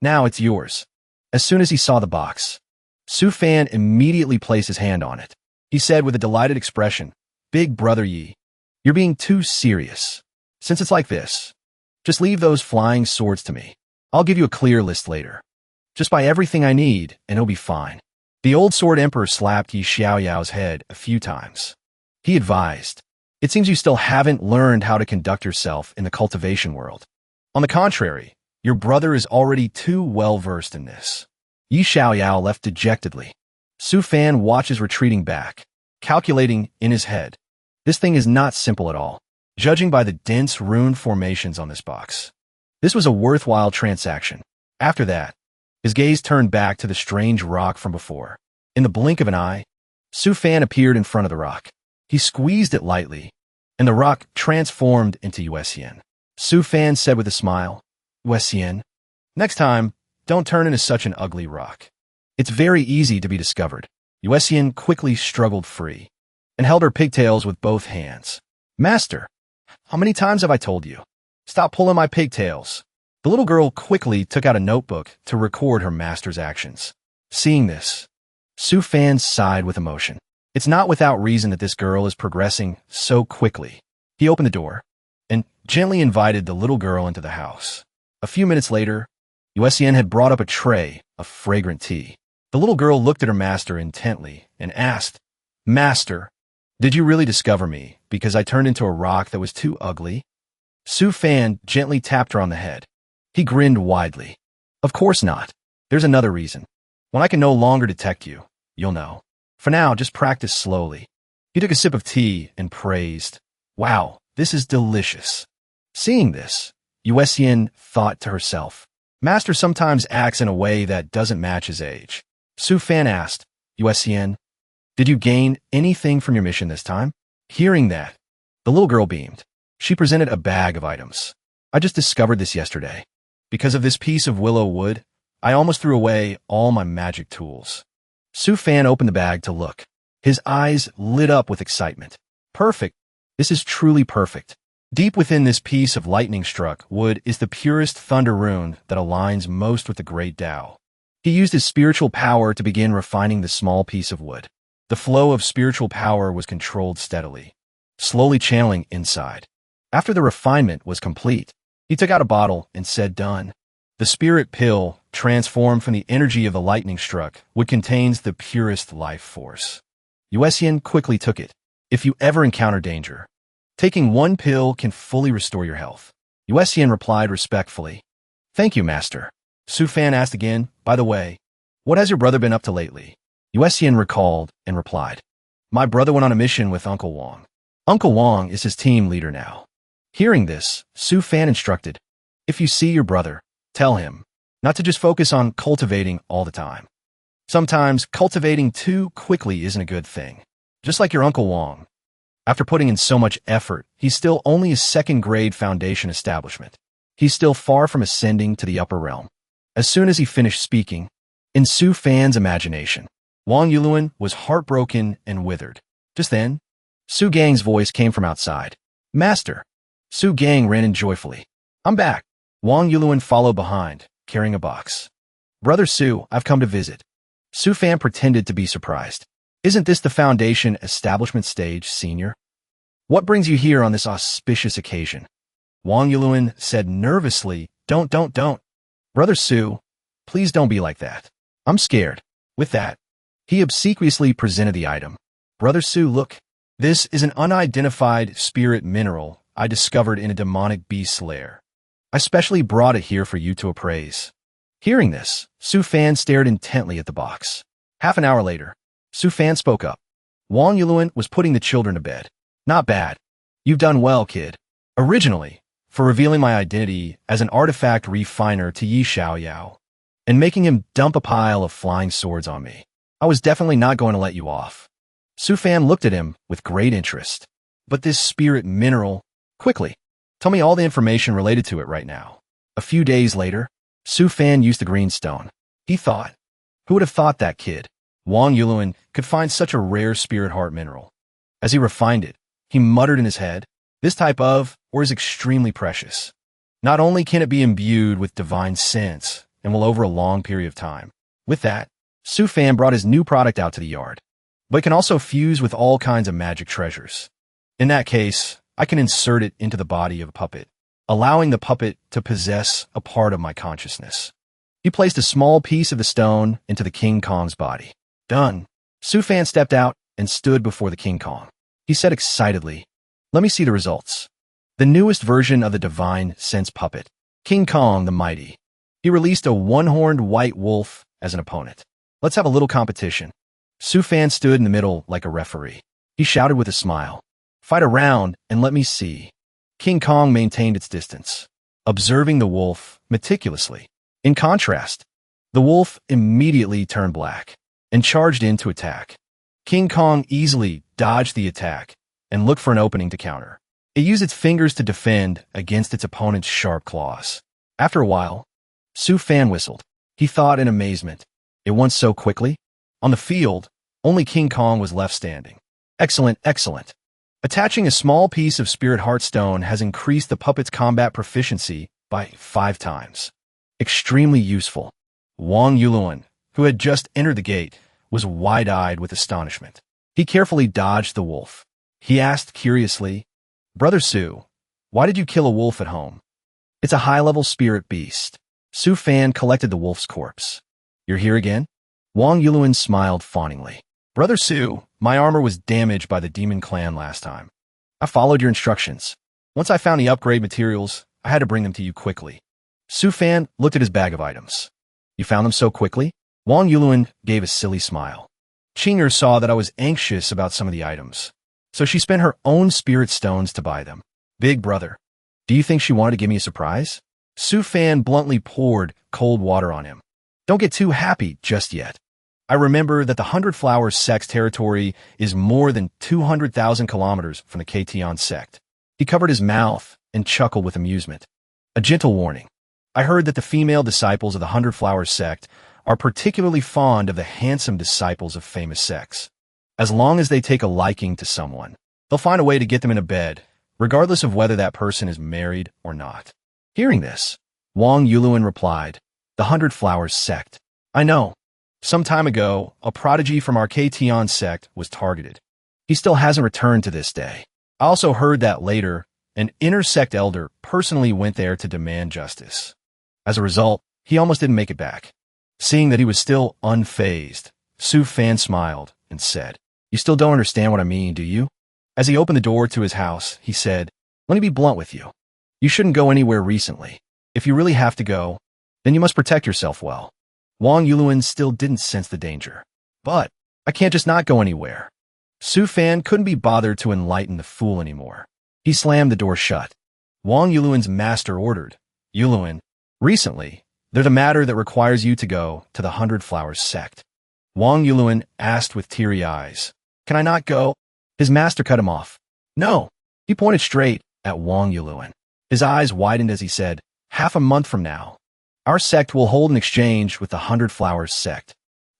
Now it's yours. As soon as he saw the box, Su Fan immediately placed his hand on it. He said with a delighted expression, Big brother Yi, you're being too serious. Since it's like this, just leave those flying swords to me. I'll give you a clear list later. Just buy everything I need, and it'll be fine. The old sword emperor slapped Yi Xiaoyao's head a few times. He advised, it seems you still haven't learned how to conduct yourself in the cultivation world. On the contrary, your brother is already too well-versed in this. Yi Xiaoyao left dejectedly. Su Fan watches retreating back, calculating in his head. This thing is not simple at all, judging by the dense rune formations on this box. This was a worthwhile transaction. After that, his gaze turned back to the strange rock from before. In the blink of an eye, Su Fan appeared in front of the rock. He squeezed it lightly, and the rock transformed into Yuesian. Su Fan said with a smile, Yuesian, next time, don't turn into such an ugly rock. It's very easy to be discovered. Yuesian quickly struggled free and held her pigtails with both hands. Master, how many times have I told you? Stop pulling my pigtails. The little girl quickly took out a notebook to record her master's actions. Seeing this, Su Fan sighed with emotion. It's not without reason that this girl is progressing so quickly. He opened the door and gently invited the little girl into the house. A few minutes later, Yuesian had brought up a tray of fragrant tea. The little girl looked at her master intently and asked, Master, did you really discover me because I turned into a rock that was too ugly? Su Fan gently tapped her on the head. He grinned widely. Of course not. There's another reason. When I can no longer detect you, you'll know. For now, just practice slowly. He took a sip of tea and praised, Wow, this is delicious. Seeing this, Yuesian thought to herself, Master sometimes acts in a way that doesn't match his age. Su Fan asked, Yuesian, did you gain anything from your mission this time? Hearing that, the little girl beamed. She presented a bag of items. I just discovered this yesterday. Because of this piece of willow wood, I almost threw away all my magic tools. Su Fan opened the bag to look. His eyes lit up with excitement. Perfect. This is truly perfect. Deep within this piece of lightning-struck wood is the purest thunder rune that aligns most with the great Tao. He used his spiritual power to begin refining the small piece of wood. The flow of spiritual power was controlled steadily, slowly channeling inside. After the refinement was complete, he took out a bottle and said, Done. The spirit pill, transformed from the energy of the lightning-struck, wood contains the purest life force. Yuesian quickly took it. If you ever encounter danger, taking one pill can fully restore your health. Yuesian replied respectfully, Thank you, Master. Su Fan asked again, By the way, what has your brother been up to lately? Yuesian recalled and replied, My brother went on a mission with Uncle Wang. Uncle Wang is his team leader now. Hearing this, Su Fan instructed, If you see your brother, tell him not to just focus on cultivating all the time. Sometimes cultivating too quickly isn't a good thing. Just like your Uncle Wang. After putting in so much effort, he's still only a second-grade foundation establishment. He's still far from ascending to the upper realm. As soon as he finished speaking, in Su Fan's imagination, Wang Yuluan was heartbroken and withered. Just then, Su Gang's voice came from outside. Master! Su Gang ran in joyfully. I'm back. Wang Yuluan followed behind, carrying a box. Brother Su, I've come to visit. Su Fan pretended to be surprised. Isn't this the Foundation Establishment Stage, Senior? What brings you here on this auspicious occasion? Wang Yuluan said nervously, Don't. Brother Su, please don't be like that. I'm scared. With that, he obsequiously presented the item. Brother Su, look. This is an unidentified spirit mineral I discovered in a demonic beast's lair. I specially brought it here for you to appraise. Hearing this, Su Fan stared intently at the box. Half an hour later, Su Fan spoke up. Wang Yuluan was putting the children to bed. Not bad. You've done well, kid. Originally, for revealing my identity as an artifact refiner to Yi Xiaoyao, and making him dump a pile of flying swords on me. I was definitely not going to let you off. Su Fan looked at him with great interest. But this spirit mineral, quickly, tell me all the information related to it right now. A few days later, Su Fan used the green stone. He thought, who would have thought that kid, Wang Yuluan, could find such a rare spirit heart mineral? As he refined it, he muttered in his head, this type of ore is extremely precious. Not only can it be imbued with divine sense and will over a long period of time. With that, Su Fan brought his new product out to the yard. But it can also fuse with all kinds of magic treasures. In that case, I can insert it into the body of a puppet, allowing the puppet to possess a part of my consciousness. He placed a small piece of the stone into the King Kong's body. Done. Su Fan stepped out and stood before the King Kong. He said excitedly, let me see the results. The newest version of the divine sense puppet, King Kong the Mighty. He released a one-horned white wolf as an opponent. Let's have a little competition. Su Fan stood in the middle like a referee. He shouted with a smile, fight around and let me see. King Kong maintained its distance, observing the wolf meticulously. In contrast, the wolf immediately turned black and charged in to attack. King Kong easily dodged the attack and looked for an opening to counter. It used its fingers to defend against its opponent's sharp claws. After a while, Su Fan whistled. He thought in amazement, it won so quickly? On the field, only King Kong was left standing. Excellent, excellent. Attaching a small piece of Spirit Heart Stone has increased the puppet's combat proficiency by 5 times. Extremely useful. Wang Yuluan, who had just entered the gate, was wide-eyed with astonishment. He carefully dodged the wolf. He asked curiously, Brother Su, why did you kill a wolf at home? It's a high-level spirit beast. Su Fan collected the wolf's corpse. You're here again? Wang Yuluan smiled fawningly. Brother Su, my armor was damaged by the demon clan last time. I followed your instructions. Once I found the upgrade materials, I had to bring them to you quickly. Su Fan looked at his bag of items. You found them so quickly? Wang Yuluan gave a silly smile. Qinger saw that I was anxious about some of the items, so she spent her own spirit stones to buy them. Big brother, do you think she wanted to give me a surprise? Su Fan bluntly poured cold water on him. Don't get too happy just yet. I remember that the 100 Flowers sect's territory is more than 200,000 kilometers from the Ktion sect. He covered his mouth and chuckled with amusement. A gentle warning. I heard that the female disciples of the 100 Flowers sect are particularly fond of the handsome disciples of famous sects. As long as they take a liking to someone, they'll find a way to get them in a bed, regardless of whether that person is married or not. Hearing this, Wang Yuluan replied, the 100 Flowers sect. I know. Some time ago, a prodigy from our Ktion sect was targeted. He still hasn't returned to this day. I also heard that later, an inter-sect elder personally went there to demand justice. As a result, he almost didn't make it back. Seeing that he was still unfazed, Su Fan smiled and said, you still don't understand what I mean, do you? As he opened the door to his house, he said, let me be blunt with you. You shouldn't go anywhere recently. If you really have to go, then you must protect yourself well. Wang Yuluan still didn't sense the danger. But I can't just not go anywhere. Su Fan couldn't be bothered to enlighten the fool anymore. He slammed the door shut. Wang Yuluan's master ordered, Yuluan, recently, there's a matter that requires you to go to the 100 Flowers sect. Wang Yuluan asked with teary eyes, can I not go? His master cut him off. No. He pointed straight at Wang Yuluan. His eyes widened as he said, half a month from now, our sect will hold an exchange with the 100 Flowers sect.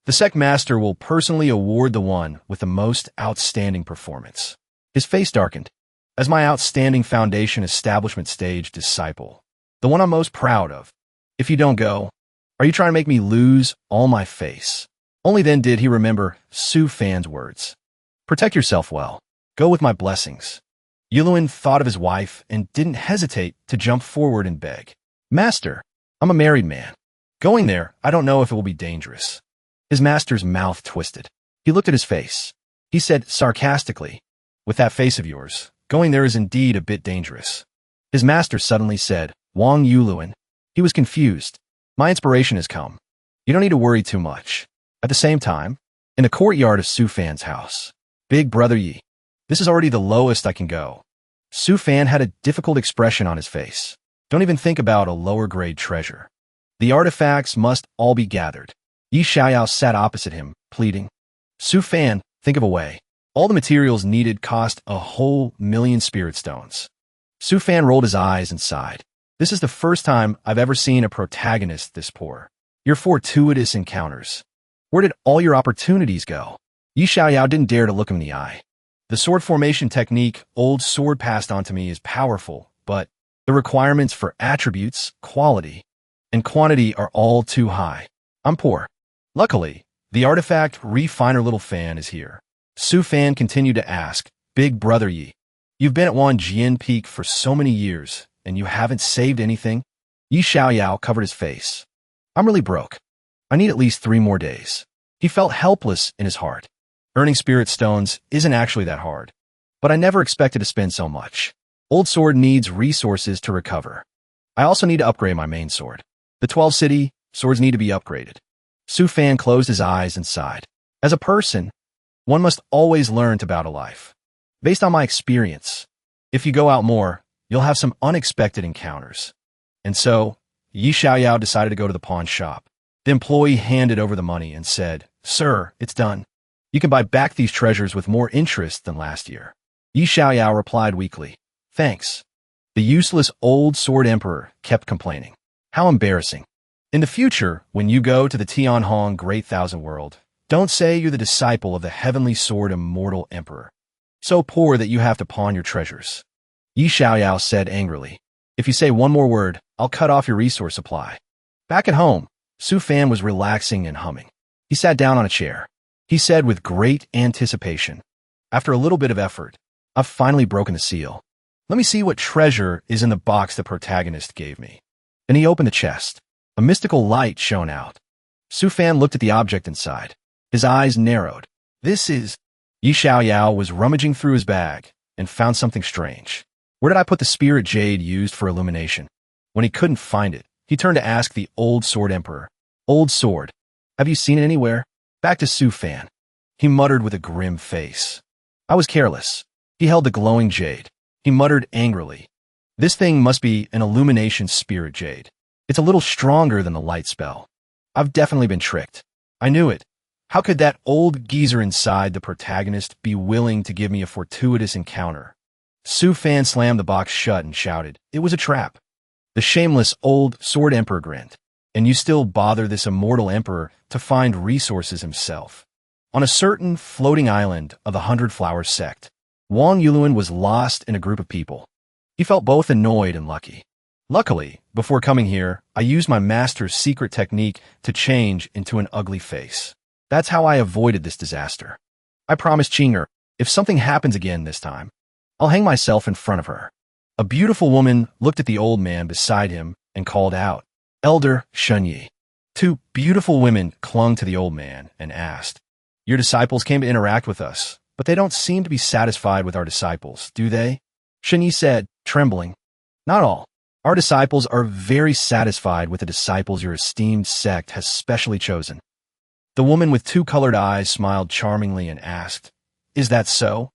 The sect master will personally award the one with the most outstanding performance. His face darkened. As my outstanding foundation establishment stage disciple, the one I'm most proud of. If you don't go, are you trying to make me lose all my face? Only then did he remember Su Fan's words. Protect yourself well. Go with my blessings. Yuluan thought of his wife and didn't hesitate to jump forward and beg. Master, I'm a married man. Going there, I don't know if it will be dangerous. His master's mouth twisted. He looked at his face. He said sarcastically, with that face of yours, going there is indeed a bit dangerous. His master suddenly said, Wang Yuluan. He was confused. My inspiration has come. You don't need to worry too much. At the same time, in the courtyard of Su Fan's house, Big Brother Yi, this is already the lowest I can go. Su Fan had a difficult expression on his face. Don't even think about a lower grade treasure. The artifacts must all be gathered. Yi Xiaoyao sat opposite him, pleading. Su Fan, think of a way. All the materials needed cost 1,000,000 spirit stones. Su Fan rolled his eyes and sighed. This is the first time I've ever seen a protagonist this poor. Your fortuitous encounters. Where did all your opportunities go? Yi Xiaoyao didn't dare to look him in the eye. The sword formation technique old sword passed on to me is powerful, but the requirements for attributes, quality, and quantity are all too high. I'm poor. Luckily, the artifact refiner little Fan is here. Su Fan continued to ask, Big Brother Yi, you've been at Wanjian Peak for so many years, and you haven't saved anything? Yi Xiaoyao covered his face. I'm really broke. I need at least 3 more days. He felt helpless in his heart. Earning spirit stones isn't actually that hard. But I never expected to spend so much. Old sword needs resources to recover. I also need to upgrade my main sword. The 12 city swords need to be upgraded. Su Fan closed his eyes and sighed. As a person, one must always learn to battle life. Based on my experience, if you go out more, you'll have some unexpected encounters. And so, Yi Xiaoyao decided to go to the pawn shop. The employee handed over the money and said, Sir, it's done. You can buy back these treasures with more interest than last year. Yi Xiaoyao replied weakly, Thanks. The useless old sword emperor kept complaining. How embarrassing. In the future, when you go to the Tianhong Great Thousand World, don't say you're the disciple of the heavenly sword immortal emperor. So poor that you have to pawn your treasures. Yi Xiaoyao said angrily, If you say one more word, I'll cut off your resource supply. Back at home, Su Fan was relaxing and humming. He sat down on a chair. He said with great anticipation, After a little bit of effort, I've finally broken the seal. Let me see what treasure is in the box the protagonist gave me. Then he opened the chest. A mystical light shone out. Su Fan looked at the object inside. His eyes narrowed. This is... Yi Xiaoyao was rummaging through his bag and found something strange. Where did I put the spirit jade used for illumination? When he couldn't find it, he turned to ask the old sword emperor. Old sword, have you seen it anywhere? Back to Su Fan. He muttered with a grim face. I was careless. He held the glowing jade. He muttered angrily. This thing must be an illumination spirit jade. It's a little stronger than the light spell. I've definitely been tricked. I knew it. How could that old geezer inside the protagonist be willing to give me a fortuitous encounter? Su Fan slammed the box shut and shouted, It was a trap. The shameless old sword emperor grinned. And you still bother this immortal emperor to find resources himself. On a certain floating island of the 100 Flowers sect, Wang Yuluan was lost in a group of people. He felt both annoyed and lucky. Luckily, before coming here, I used my master's secret technique to change into an ugly face. That's how I avoided this disaster. I promised Qinger, if something happens again this time, I'll hang myself in front of her. A beautiful woman looked at the old man beside him and called out, Elder Shunyi. 2 beautiful women clung to the old man and asked, Your disciples came to interact with us, but they don't seem to be satisfied with our disciples, do they? Shunyi said, trembling, Not all. Our disciples are very satisfied with the disciples your esteemed sect has specially chosen. The woman with 2 colored eyes smiled charmingly and asked, Is that so?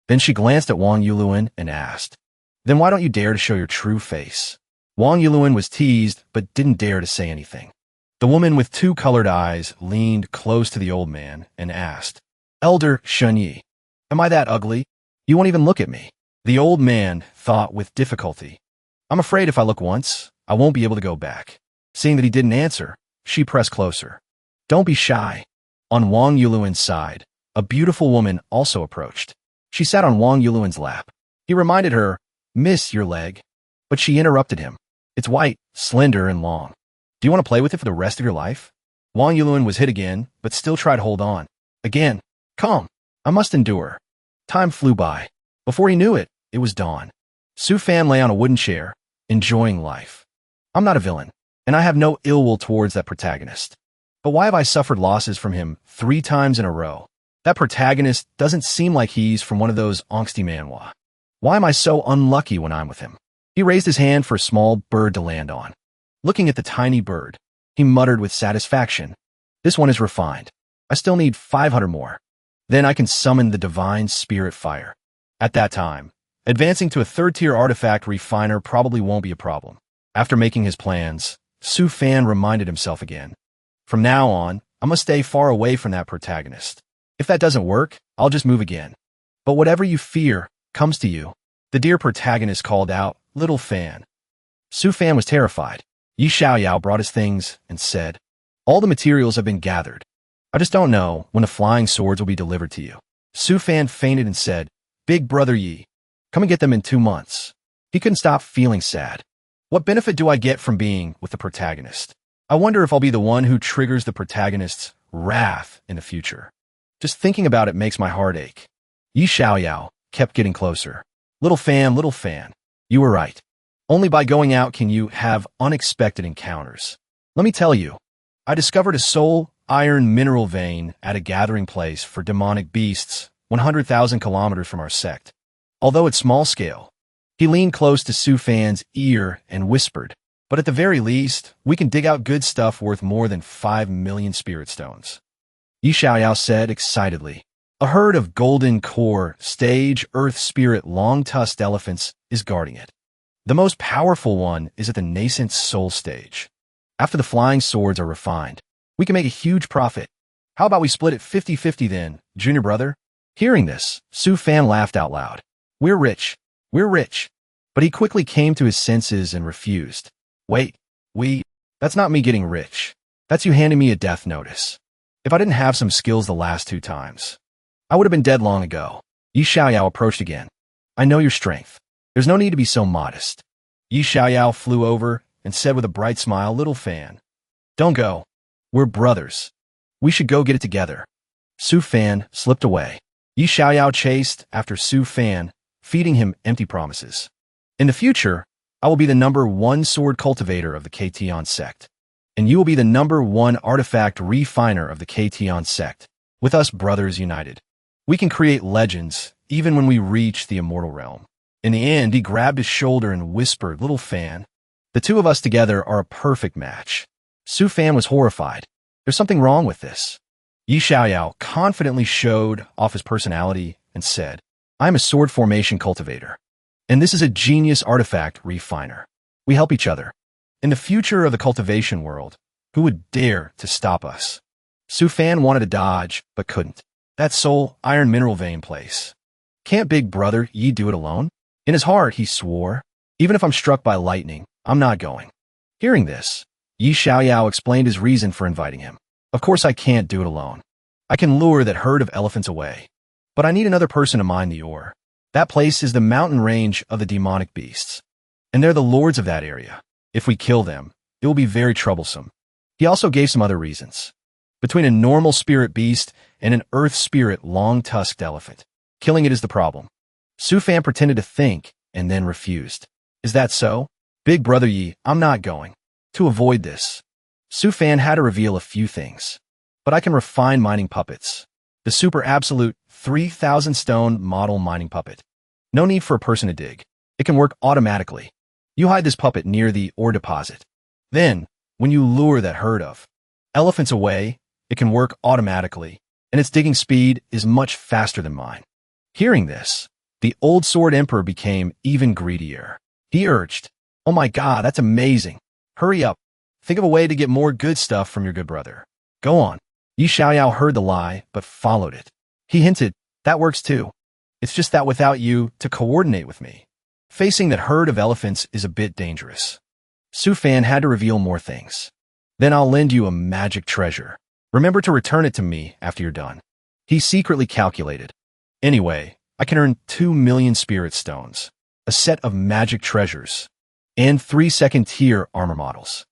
Then she glanced at Wang Yuluan and asked, Then why don't you dare to show your true face? Wang Yuluan was teased but didn't dare to say anything. The woman with 2 colored eyes leaned close to the old man and asked, Elder Shunyi, am I that ugly? You won't even look at me. The old man thought with difficulty. I'm afraid if I look once, I won't be able to go back. Seeing that he didn't answer, she pressed closer. Don't be shy. On Wang Yuluan's side, a beautiful woman also approached. She sat on Wang Yuluan's lap. He reminded her, Miss your leg. But she interrupted him. It's white, slender, and long. Do you want to play with it for the rest of your life? Wang Yuluan was hit again, but still tried to hold on. Again. Come. I must endure. Time flew by. Before he knew it, it was dawn. Su Fan lay on a wooden chair, enjoying life. I'm not a villain, and I have no ill will towards that protagonist. But why have I suffered losses from him 3 times in a row? That protagonist doesn't seem like he's from one of those angsty manhwa. Why am I so unlucky when I'm with him? He raised his hand for a small bird to land on. Looking at the tiny bird, he muttered with satisfaction, This one is refined. I still need 500 more. Then I can summon the divine spirit fire. At that time, advancing to a 3rd-tier artifact refiner probably won't be a problem. After making his plans, Su Fan reminded himself again. From now on, I must stay far away from that protagonist. If that doesn't work, I'll just move again. But whatever you fear comes to you. The dear protagonist called out, "Little Fan." Su Fan was terrified. Yi Xiaoyao brought his things and said, "All the materials have been gathered. I just don't know when the flying swords will be delivered to you." Su Fan fainted and said, "Big brother Yi, come and get them in 2 months." He couldn't stop feeling sad. What benefit do I get from being with the protagonist? I wonder if I'll be the one who triggers the protagonist's wrath in the future. Just thinking about it makes my heart ache. Yi Xiaoyao kept getting closer. Little fan, you were right. Only by going out can you have unexpected encounters. Let me tell you, I discovered a soul iron mineral vein at a gathering place for demonic beasts 100,000 kilometers from our sect. Although it's small scale, he leaned close to Su Fan's ear and whispered, "But at the very least, we can dig out good stuff worth more than 5 million spirit stones." Yi Xiaoyao said excitedly, "A herd of golden core, stage, earth spirit, long-tusked elephants is guarding it. The most powerful one is at the nascent soul stage. After the flying swords are refined, we can make a huge profit. How about we split it 50-50 then, junior brother?" Hearing this, Su Fan laughed out loud. We're rich. But he quickly came to his senses and refused. "Wait, that's not me getting rich. That's you handing me a death notice. If I didn't have some skills the last 2 times, I would have been dead long ago." Yi Xiaoyao approached again. "I know your strength. There's no need to be so modest." Yi Xiaoyao flew over and said with a bright smile, "Little Fan, don't go. We're brothers. We should go get it together." Su Fan slipped away. Yi Xiaoyao chased after Su Fan, feeding him empty promises. "In the future, I will be the #1 sword cultivator of the Ktion sect, and you will be the #1 artifact refiner of the Ktion sect. With us brothers united, we can create legends even when we reach the immortal realm." In the end, he grabbed his shoulder and whispered, "Little Fan, the 2 of us together are a perfect match." Su Fan was horrified. There's something wrong with this. Yi Xiaoyao confidently showed off his personality and said, "I'm a sword formation cultivator, and this is a genius artifact refiner. We help each other. In the future of the cultivation world, who would dare to stop us?" Su Fan wanted to dodge, but couldn't. That soul iron mineral vein place. Can't big brother Yi do it alone? In his heart, he swore, "Even if I'm struck by lightning, I'm not going." Hearing this, Yi Xiaoyao explained his reason for inviting him. "Of course I can't do it alone. I can lure that herd of elephants away, but I need another person to mine the ore. That place is the mountain range of the demonic beasts, and they're the lords of that area. If we kill them, it will be very troublesome." He also gave some other reasons. Between a normal spirit beast and an earth spirit long-tusked elephant, killing it is the problem. Su Fan pretended to think and then refused. "Is that so? Big brother Yi, I'm not going." To avoid this, Su Fan had to reveal a few things. "But I can refine mining puppets. The super absolute 3,000 stone model mining puppet. No need for a person to dig. It can work automatically. You hide this puppet near the ore deposit. Then, when you lure that herd of elephants away, it can work automatically, and its digging speed is much faster than mine." Hearing this, the old sword emperor became even greedier. He urged, "Oh my god, that's amazing. Hurry up. Think of a way to get more good stuff from your good brother. Go on." Yi Xiaoyao heard the lie, but followed it. He hinted, "That works too. It's just that without you to coordinate with me, facing that herd of elephants is a bit dangerous." Su Fan had to reveal more things. "Then I'll lend you a magic treasure. Remember to return it to me after you're done." He secretly calculated. "Anyway, I can earn 2 million spirit stones, a set of magic treasures, and 3 second-tier armor models.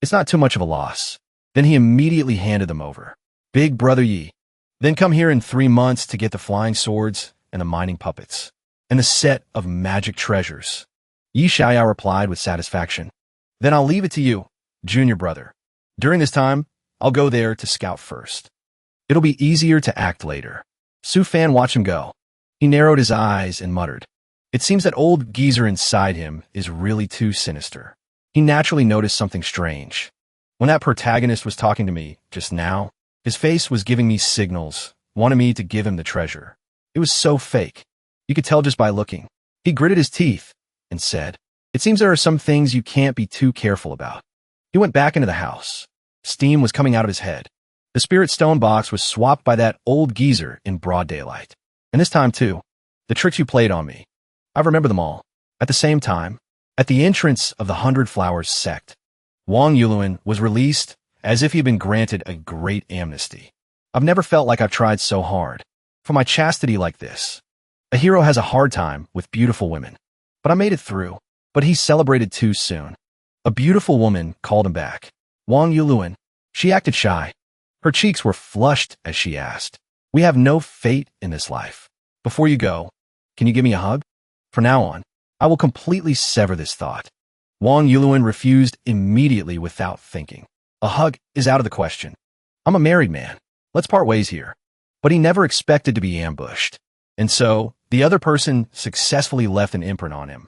It's not too much of a loss." Then he immediately handed them over. "Big brother Yi, then come here in 3 months to get the flying swords and the mining puppets, and the set of magic treasures." Yi Xiaoyao replied with satisfaction. "Then I'll leave it to you, junior brother. During this time, I'll go there to scout first. It'll be easier to act later." Su Fan watched him go. He narrowed his eyes and muttered, "It seems that old geezer inside him is really too sinister." He naturally noticed something strange. When that protagonist was talking to me just now, his face was giving me signals, wanting me to give him the treasure. It was so fake. You could tell just by looking. He gritted his teeth and said, "It seems there are some things you can't be too careful about." He went back into the house. Steam was coming out of his head. The spirit stone box was swapped by that old geezer in broad daylight. And this time, too, the tricks you played on me. I remember them all. At the same time, at the entrance of the 100 Flowers sect, Wang Yuluan was released as if he had been granted a great amnesty. I've never felt like I've tried so hard for my chastity like this. A hero has a hard time with beautiful women. But I made it through. But he celebrated too soon. A beautiful woman called him back. Wang Yuluan. She acted shy. Her cheeks were flushed as she asked, "We have no fate in this life. Before you go, can you give me a hug? From now on, I will completely sever this thought." Wang Yuluan refused immediately without thinking. A hug is out of the question. I'm a married man. Let's part ways here. But he never expected to be ambushed. And so, the other person successfully left an imprint on him.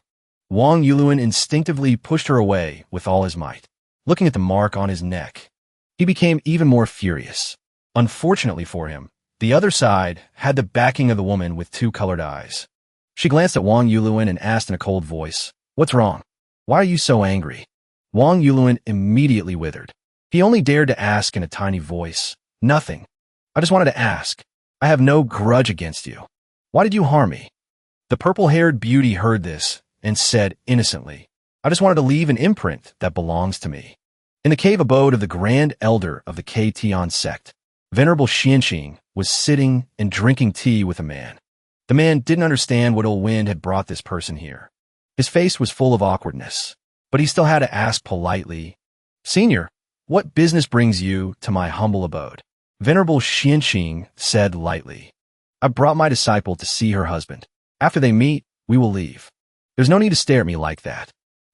Wang Yuluan instinctively pushed her away with all his might. Looking at the mark on his neck, he became even more furious. Unfortunately for him, the other side had the backing of the woman with two colored eyes. She glanced at Wang Yuluan and asked in a cold voice, "What's wrong? Why are you so angry?" Wang Yuluan immediately withered. He only dared to ask in a tiny voice, "Nothing. I just wanted to ask. I have no grudge against you. Why did you harm me?" The purple-haired beauty heard this and said innocently, "I just wanted to leave an imprint that belongs to me." In the cave abode of the Grand Elder of the Ktion sect, Venerable Xianxing was sitting and drinking tea with a man. The man didn't understand what ill wind had brought this person here. His face was full of awkwardness, but he still had to ask politely, "Senior, what business brings you to my humble abode?" Venerable Xianxing said lightly, "I brought my disciple to see her husband. After they meet, we will leave. There's no need to stare at me like that."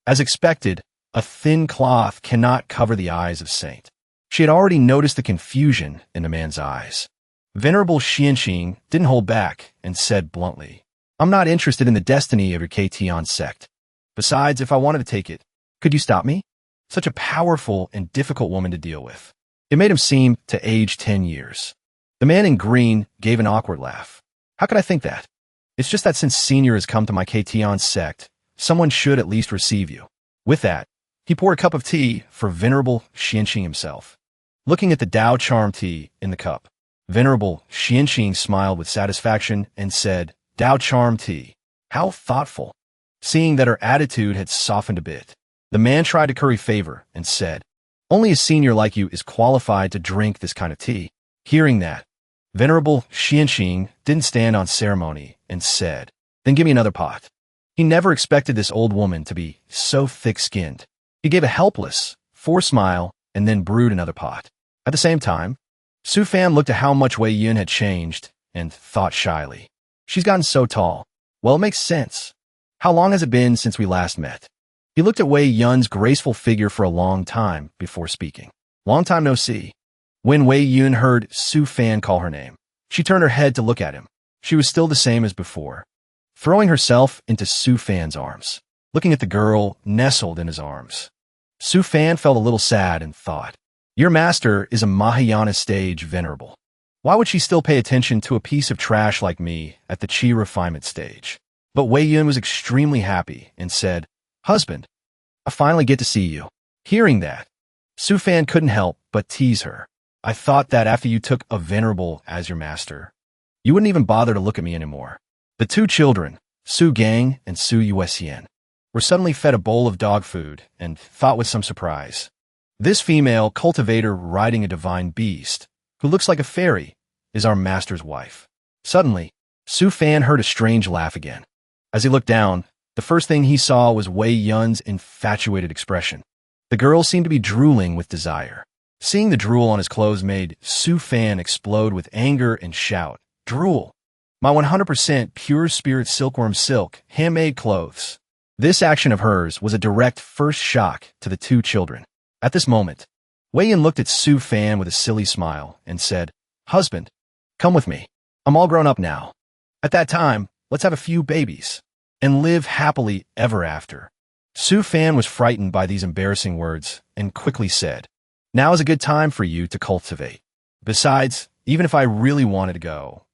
As expected, a thin cloth cannot cover the eyes of Saint. She had already noticed the confusion in the man's eyes. Venerable Xianxing didn't hold back and said bluntly, "I'm not interested in the destiny of your Ktion sect. Besides, if I wanted to take it, could you stop me?" Such a powerful and difficult woman to deal with. It made him seem to age 10 years. The man in green gave an awkward laugh. "How could I think that? It's just that since Senior has come to my Ktion sect, someone should at least receive you." With that, he poured a cup of tea for Venerable Xianxing himself. Looking at the Dao Charm tea in the cup, Venerable Xianxing smiled with satisfaction and said, "Dao Charm tea. How thoughtful." Seeing that her attitude had softened a bit, the man tried to curry favor and said, "Only a senior like you is qualified to drink this kind of tea." Hearing that, Venerable Xianxing didn't stand on ceremony and said, "Then give me another pot." He never expected this old woman to be so thick-skinned. He gave a helpless, forced smile and then brewed another pot. At the same time, Su Fan looked at how much Wei Yun had changed and thought shyly, "She's gotten so tall. Well, it makes sense. How long has it been since we last met?" He looked at Wei Yun's graceful figure for a long time before speaking. "Long time no see." When Wei Yun heard Su Fan call her name, she turned her head to look at him. She was still the same as before, throwing herself into Su Fan's arms, looking at the girl nestled in his arms. Su Fan felt a little sad and thought, "Your master is a Mahayana stage venerable. Why would she still pay attention to a piece of trash like me at the Qi refinement stage?" But Wei Yun was extremely happy and said, "Husband, I finally get to see you." Hearing that, Su Fan couldn't help but tease her. "I thought that after you took a venerable as your master, you wouldn't even bother to look at me anymore." The two children, Su Gang and Su Yuesian, were suddenly fed a bowl of dog food and thought with some surprise, "This female cultivator riding a divine beast, who looks like a fairy, is our master's wife." Suddenly, Su Fan heard a strange laugh again. As he looked down, the first thing he saw was Wei Yun's infatuated expression. The girl seemed to be drooling with desire. Seeing the drool on his clothes made Su Fan explode with anger and shout, "Drool! My 100% pure spirit silkworm silk, handmade clothes." This action of hers was a direct first shock to the two children. At this moment, Wei Yun looked at Su Fan with a silly smile and said, "Husband, come with me. I'm all grown up now. At that time, let's have a few babies and live happily ever after." Su Fan was frightened by these embarrassing words and quickly said, "Now is a good time for you to cultivate. Besides, even if I really wanted to go,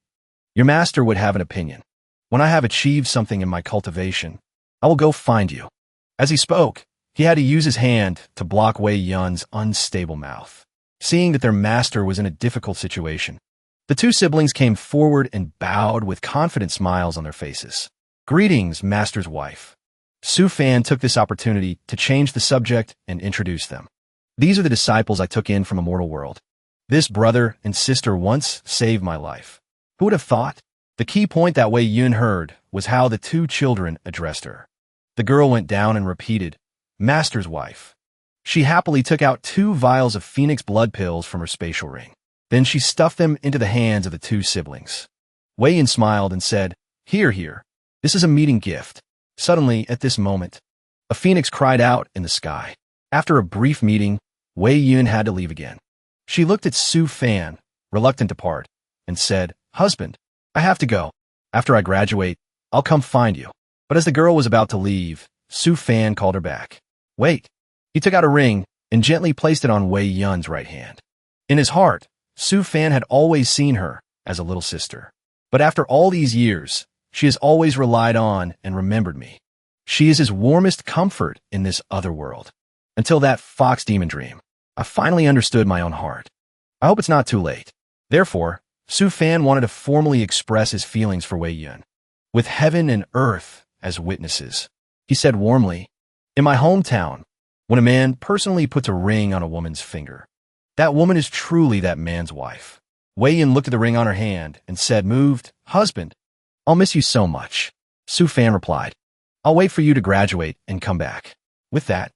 your master would have an opinion. When I have achieved something in my cultivation, I will go find you." As he spoke, He had to use his hand to block Wei Yun's unstable mouth. Seeing that their master was in a difficult situation, the two siblings came forward and bowed with confident smiles on their faces. Greetings, master's wife. Su Fan took this opportunity to change the subject and introduce them. These are the disciples I took in from a mortal world. This brother and sister once saved my life. Who would have thought? The key point that Wei Yun heard was how the two children addressed her. The girl went down and repeated, "Master's wife." She happily took out 2 vials of phoenix blood pills from her spatial ring. Then she stuffed them into the hands of the 2 siblings. Wei Yun smiled and said, "Here, here. This is a meeting gift." Suddenly, at this moment, a phoenix cried out in the sky. After a brief meeting, Wei Yun had to leave again. She looked at Su Fan, reluctant to part, and said, "Husband, I have to go. After I graduate, I'll come find you." But as the girl was about to leave, Su Fan called her back. "Wait." He took out a ring and gently placed it on Wei Yun's right hand. In his heart, Su Fan had always seen her as a little sister. But after all these years, she has always relied on and remembered me. She is his warmest comfort in this other world. Until that fox demon dream, I finally understood my own heart. I hope it's not too late. Therefore, Su Fan wanted to formally express his feelings for Wei Yun. With heaven and earth as witnesses, he said warmly, "In my hometown, when a man personally puts a ring on a woman's finger, that woman is truly that man's wife." Wei Yun looked at the ring on her hand and said, moved, "Husband, I'll miss you so much." Su Fan replied, "I'll wait for you to graduate and come back." With that,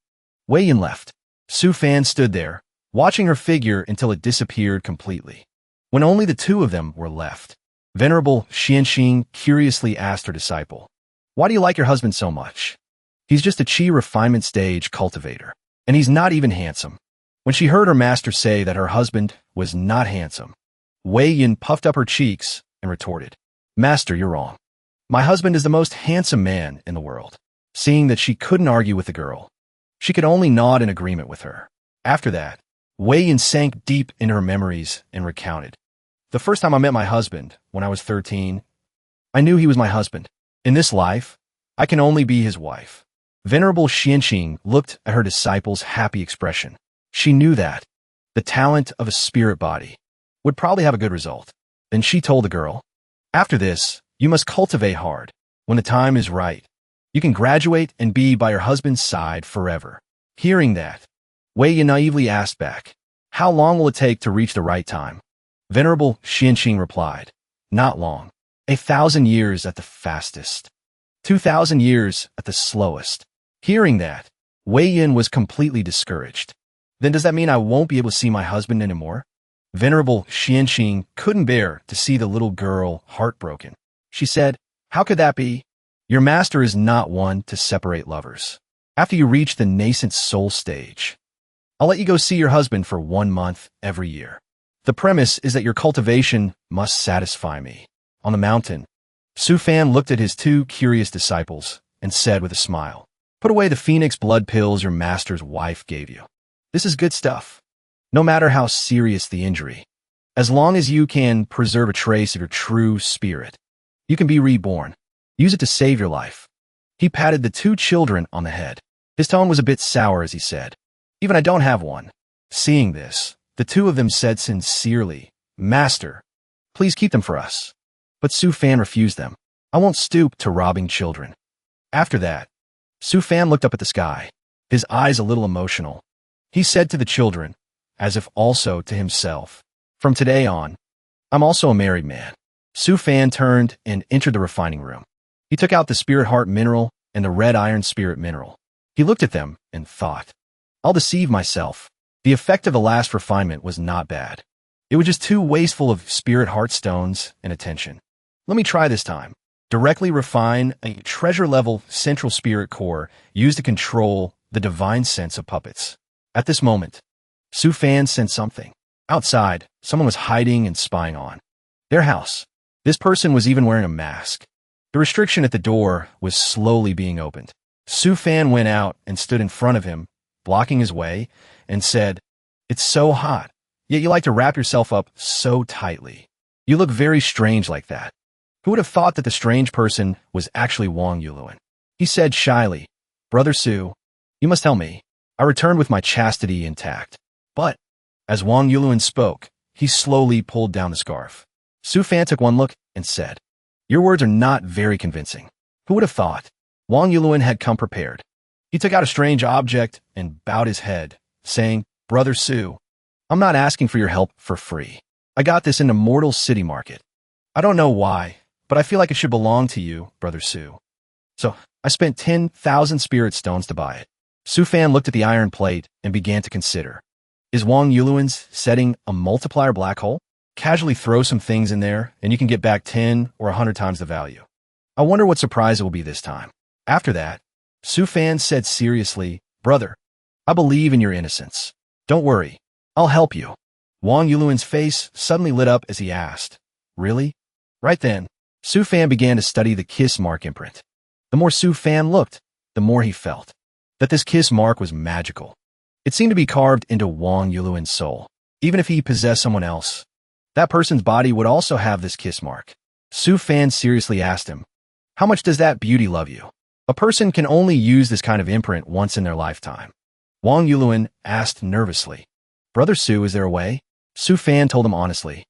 Wei Yun left. Su Fan stood there, watching her figure until it disappeared completely. When only the 2 of them were left, Venerable Xianxing curiously asked her disciple, "Why do you like your husband so much?" "He's just a qi refinement stage cultivator, and he's not even handsome." When she heard her master say that her husband was not handsome, Wei Yun puffed up her cheeks and retorted, "Master, you're wrong. My husband is the most handsome man in the world." Seeing that she couldn't argue with the girl, she could only nod in agreement with her. After that, Wei Yun sank deep into her memories and recounted, "The first time I met my husband, when I was 13, I knew he was my husband. In this life, I can only be his wife." Venerable Xianxing looked at her disciple's happy expression. She knew that the talent of a spirit body would probably have a good result. Then she told the girl, "After this, you must cultivate hard. When the time is right, you can graduate and be by your husband's side forever." Hearing that, Wei Yun naively asked back, "How long will it take to reach the right time?" Venerable Xianxing replied, "Not long. 1,000 years at the fastest. 2,000 years at the slowest." Hearing that, Wei Yun was completely discouraged. "Then does that mean I won't be able to see my husband anymore?" Venerable Xianxing couldn't bear to see the little girl heartbroken. She said, "How could that be? Your master is not one to separate lovers. After you reach the nascent soul stage, I'll let you go see your husband for 1 month every year. The premise is that your cultivation must satisfy me." On the mountain, Su Fan looked at his 2 curious disciples and said with a smile, "Put away the phoenix blood pills your master's wife gave you. This is good stuff. No matter how serious the injury, as long as you can preserve a trace of your true spirit, you can be reborn. Use it to save your life." He patted the 2 children on the head. His tone was a bit sour as he said, "Even I don't have one." Seeing this, the 2 of them said sincerely, "Master, please keep them for us." But Su Fan refused them. "I won't stoop to robbing children." After that, Su Fan looked up at the sky, his eyes a little emotional. He said to the children, as if also to himself, "From today on, I'm also a married man." Su Fan turned and entered the refining room. He took out the spirit heart mineral and the red iron spirit mineral. He looked at them and thought, "I'll deceive myself. The effect of the last refinement was not bad. It was just too wasteful of spirit heart stones and attention. Let me try this time. Directly refine a treasure-level central spirit core used to control the divine sense of puppets." At this moment, Su Fan sensed something. Outside, someone was hiding and spying on their house. This person was even wearing a mask. The restriction at the door was slowly being opened. Su Fan went out and stood in front of him, blocking his way, and said, "It's so hot, yet you like to wrap yourself up so tightly. You look very strange like that." Who would have thought that the strange person was actually Wang Yuluan? He said shyly, "Brother Su, You must tell me. I returned with my chastity intact. But, as Wang Yuluan spoke, he slowly pulled down the scarf. Su Fan took one look and said, Your words are not very convincing. Who would have thought? Wang Yuluan had come prepared. He took out a strange object and bowed his head, saying, Brother Su, I'm not asking for your help for free. I got this in the Mortal City Market. I don't know why, but I feel like it should belong to you, Brother Su. So, I spent 10,000 spirit stones to buy it. Su Fan looked at the iron plate and began to consider. Is Wang Yuluan's setting a multiplier black hole? Casually throw some things in there, and you can get back 10 or 100 times the value. I wonder what surprise it will be this time. After that, Su Fan said seriously, Brother, I believe in your innocence. Don't worry, I'll help you. Wang Yuluan's face suddenly lit up as he asked, Really? Right then, Su Fan began to study the kiss mark imprint. The more Su Fan looked, the more he felt that this kiss mark was magical. It seemed to be carved into Wang Yuluan's soul. Even if he possessed someone else, that person's body would also have this kiss mark. Su Fan seriously asked him, How much does that beauty love you? A person can only use this kind of imprint once in their lifetime. Wang Yuluan asked nervously, Brother Su, is there a way? Su Fan told him honestly,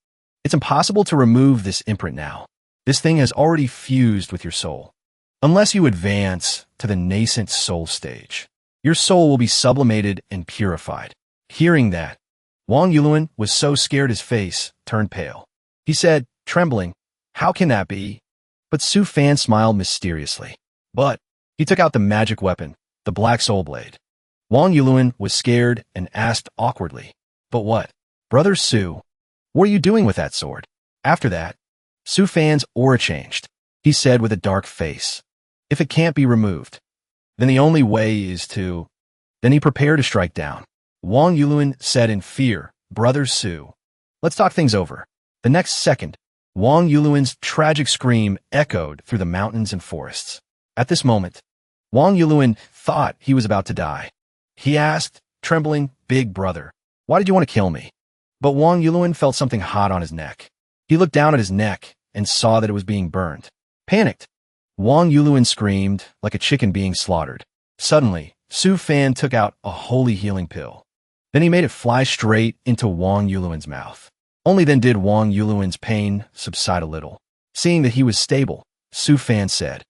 It's impossible to remove this imprint now. This thing has already fused with your soul. Unless you advance to the nascent soul stage, your soul will be sublimated and purified. Hearing that, Wang Yuluan was so scared his face turned pale. He said, trembling, How can that be? But Su Fan smiled mysteriously. But he took out the magic weapon, the Black Soul Blade. Wang Yuluan was scared and asked awkwardly, But what? Brother Su, what are you doing with that sword? After that, Su Fan's aura changed. He said with a dark face, If it can't be removed, then the only way is to... Then he prepared to strike down. Wang Yuluan said in fear, Brother Su, let's talk things over. The next second, Wang Yuluan's tragic scream echoed through the mountains and forests. At this moment, Wang Yuluan thought he was about to die. He asked, trembling, Big brother, why did you want to kill me? But Wang Yuluan felt something hot on his neck. He looked down at his neck and saw that it was being burned. Panicked, Wang Yuluan screamed like a chicken being slaughtered. Suddenly, Su Fan took out a holy healing pill. Then he made it fly straight into Wang Yuluan's mouth. Only then did Wang Yuluan's pain subside a little. Seeing that he was stable, Su Fan said,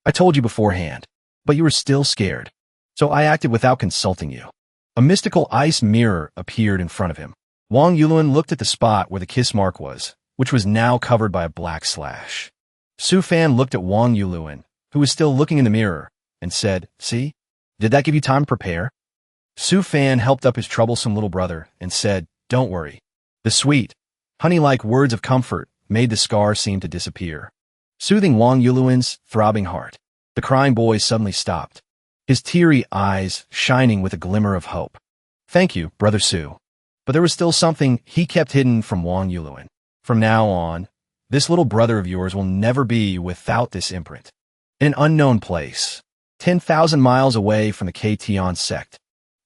I told you beforehand, but you were still scared. So I acted without consulting you. A mystical ice mirror appeared in front of him. Wang Yuluan looked at the spot where the kiss mark was, which was now covered by a black slash. Su Fan looked at Wang Yuluan, who was still looking in the mirror, and said, See? Did that give you time to prepare? Su Fan helped up his troublesome little brother and said, Don't worry. The sweet, honey-like words of comfort made the scar seem to disappear, soothing Wang Yuluan's throbbing heart. The crying boy suddenly stopped, his teary eyes shining with a glimmer of hope. Thank you, Brother Su. But there was still something he kept hidden from Wang Yuluan. From now on, this little brother of yours will never be without this imprint. In an unknown place, 10,000 miles away from the Ktion sect,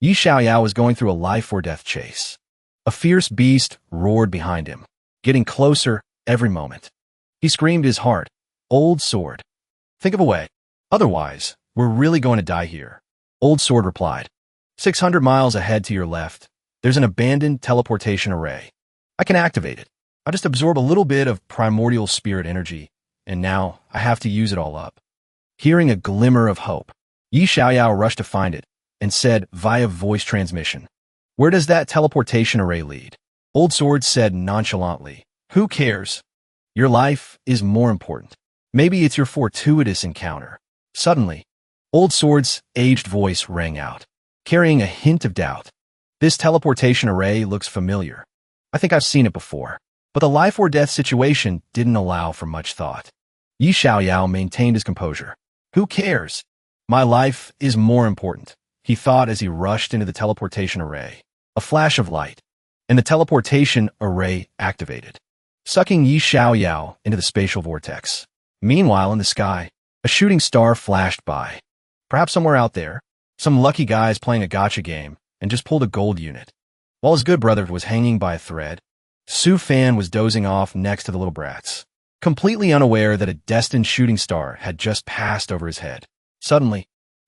Yi Xiaoyao was going through a life-or-death chase. A fierce beast roared behind him, getting closer every moment. He screamed his heart, Old Sword, think of a way. Otherwise, we're really going to die here. Old Sword replied, 600 miles ahead to your left, there's an abandoned teleportation array. I can activate it. I just absorb a little bit of primordial spirit energy, and now I have to use it all up. Hearing a glimmer of hope, Yi Xiaoyao rushed to find it and said via voice transmission, Where does that teleportation array lead? Old Sword said nonchalantly, Who cares? Your life is more important. Maybe it's your fortuitous encounter. Suddenly, Old Sword's aged voice rang out, carrying a hint of doubt. This teleportation array looks familiar. I think I've seen it before. But the life-or-death situation didn't allow for much thought. Yi Xiaoyao maintained his composure. Who cares? My life is more important, he thought as he rushed into the teleportation array. A flash of light, and the teleportation array activated, sucking Yi Xiaoyao into the spatial vortex. Meanwhile, in the sky, a shooting star flashed by. Perhaps somewhere out there, some lucky guy is playing a gacha game and just pulled a gold unit. While his good brother was hanging by a thread, Su Fan was dozing off next to the little brats, completely unaware that a destined shooting star had just passed over his head. Suddenly,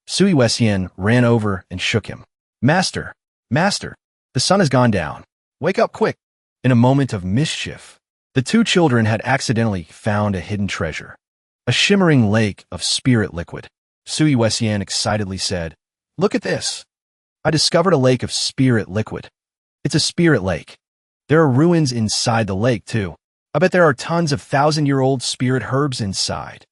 Sui Wessian ran over and shook him. Master, Master, the sun has gone down. Wake up quick. In a moment of mischief, the two children had accidentally found a hidden treasure, a shimmering lake of spirit liquid. Sui Wessian excitedly said, Look at this. I discovered a lake of spirit liquid. It's a spirit lake. There are ruins inside the lake, too. I bet there are tons of 1,000-year-old spirit herbs inside.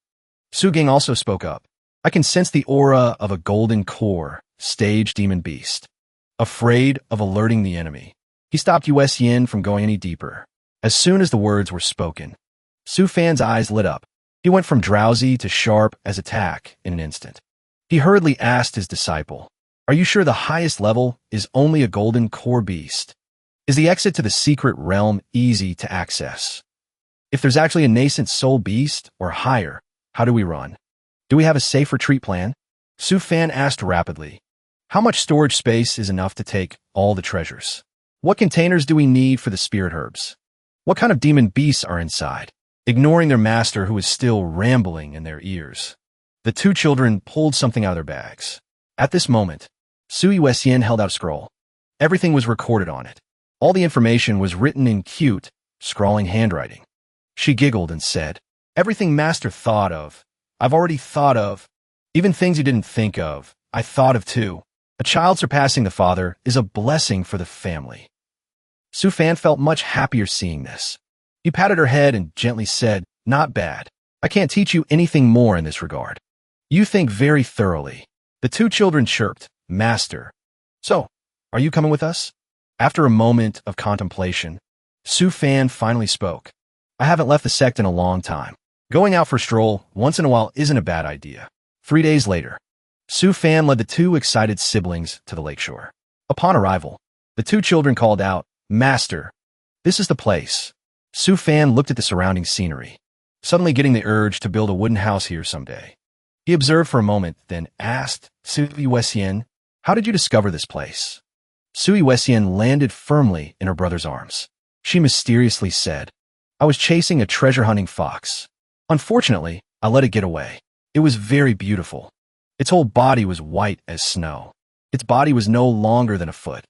Su Ging also spoke up. I can sense the aura of a golden core, stage demon beast. Afraid of alerting the enemy, he stopped US Yin from going any deeper. As soon as the words were spoken, Su Fan's eyes lit up. He went from drowsy to sharp as attack in an instant. He hurriedly asked his disciple, Are you sure the highest level is only a golden core beast? Is the exit to the secret realm easy to access? If there's actually a nascent soul beast or higher, how do we run? Do we have a safe retreat plan? Su Fan asked rapidly. How much storage space is enough to take all the treasures? What containers do we need for the spirit herbs? What kind of demon beasts are inside? Ignoring their master who was still rambling in their ears, the two children pulled something out of their bags. At this moment, Sui Wessian held out a scroll. Everything was recorded on it. All the information was written in cute, scrawling handwriting. She giggled and said, Everything Master thought of, I've already thought of. Even things you didn't think of, I thought of too. A child surpassing the father is a blessing for the family. Su Fan felt much happier seeing this. He patted her head and gently said, Not bad. I can't teach you anything more in this regard. You think very thoroughly. The two children chirped, Master. So, are you coming with us? After a moment of contemplation, Su Fan finally spoke. I haven't left the sect in a long time. Going out for a stroll once in a while isn't a bad idea. 3 days later, Su Fan led the two excited siblings to the lakeshore. Upon arrival, the two children called out, Master, this is the place. Su Fan looked at the surrounding scenery, suddenly getting the urge to build a wooden house here someday. He observed for a moment, then asked, Sui Wessian, how did you discover this place? Sui Wessian landed firmly in her brother's arms. She mysteriously said, I was chasing a treasure-hunting fox. Unfortunately, I let it get away. It was very beautiful. Its whole body was white as snow. Its body was no longer than a foot,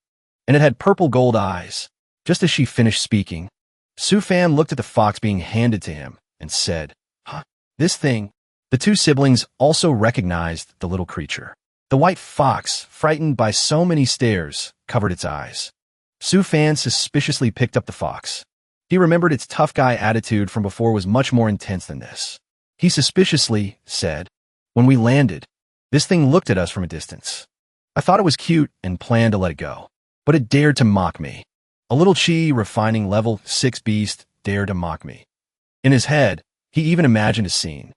and it had purple gold eyes. Just as she finished speaking, Su Fan looked at the fox being handed to him and said, Huh, this thing. The two siblings also recognized the little creature. The white fox, frightened by so many stares, covered its eyes. Su Fan suspiciously picked up the fox. He remembered its tough guy attitude from before was much more intense than this. He suspiciously said, When we landed, this thing looked at us from a distance. I thought it was cute and planned to let it go, but it dared to mock me. A little chi refining level 6 beast dared to mock me. In his head, he even imagined a scene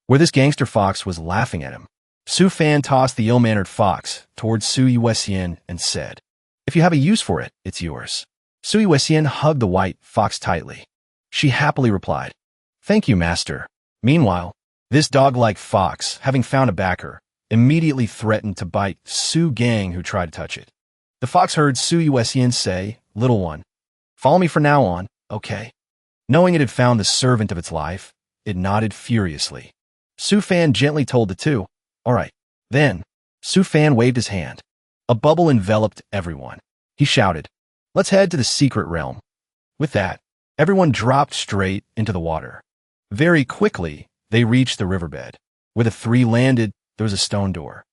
where this gangster fox was laughing at him. Su Fan tossed the ill-mannered fox towards Sui Wessian and said, If you have a use for it, it's yours. Sui Wessian hugged the white fox tightly. She happily replied, Thank you, Master. Meanwhile, this dog-like fox, having found a backer, immediately threatened to bite Su Gang who tried to touch it. The fox heard Sui Wessian say, Little one, follow me from now on, okay? Knowing it had found the servant of its life, it nodded furiously. Su Fan gently told the two, All right. Then, Su Fan waved his hand. A bubble enveloped everyone. He shouted, Let's head to the secret realm. With that, everyone dropped straight into the water. Very quickly, they reached the riverbed. Where the three landed, there was a stone door.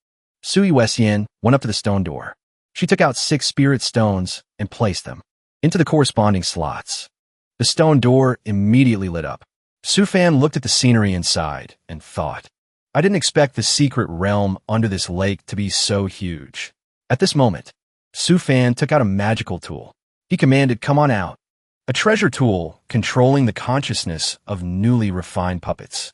Sui Wessian went up to the stone door. She took out 6 spirit stones and placed them into the corresponding slots. The stone door immediately lit up. Su Fan looked at the scenery inside and thought, I didn't expect the secret realm under this lake to be so huge. At this moment, Su Fan took out a magical tool. He commanded, Come on out. A treasure tool controlling the consciousness of newly refined puppets.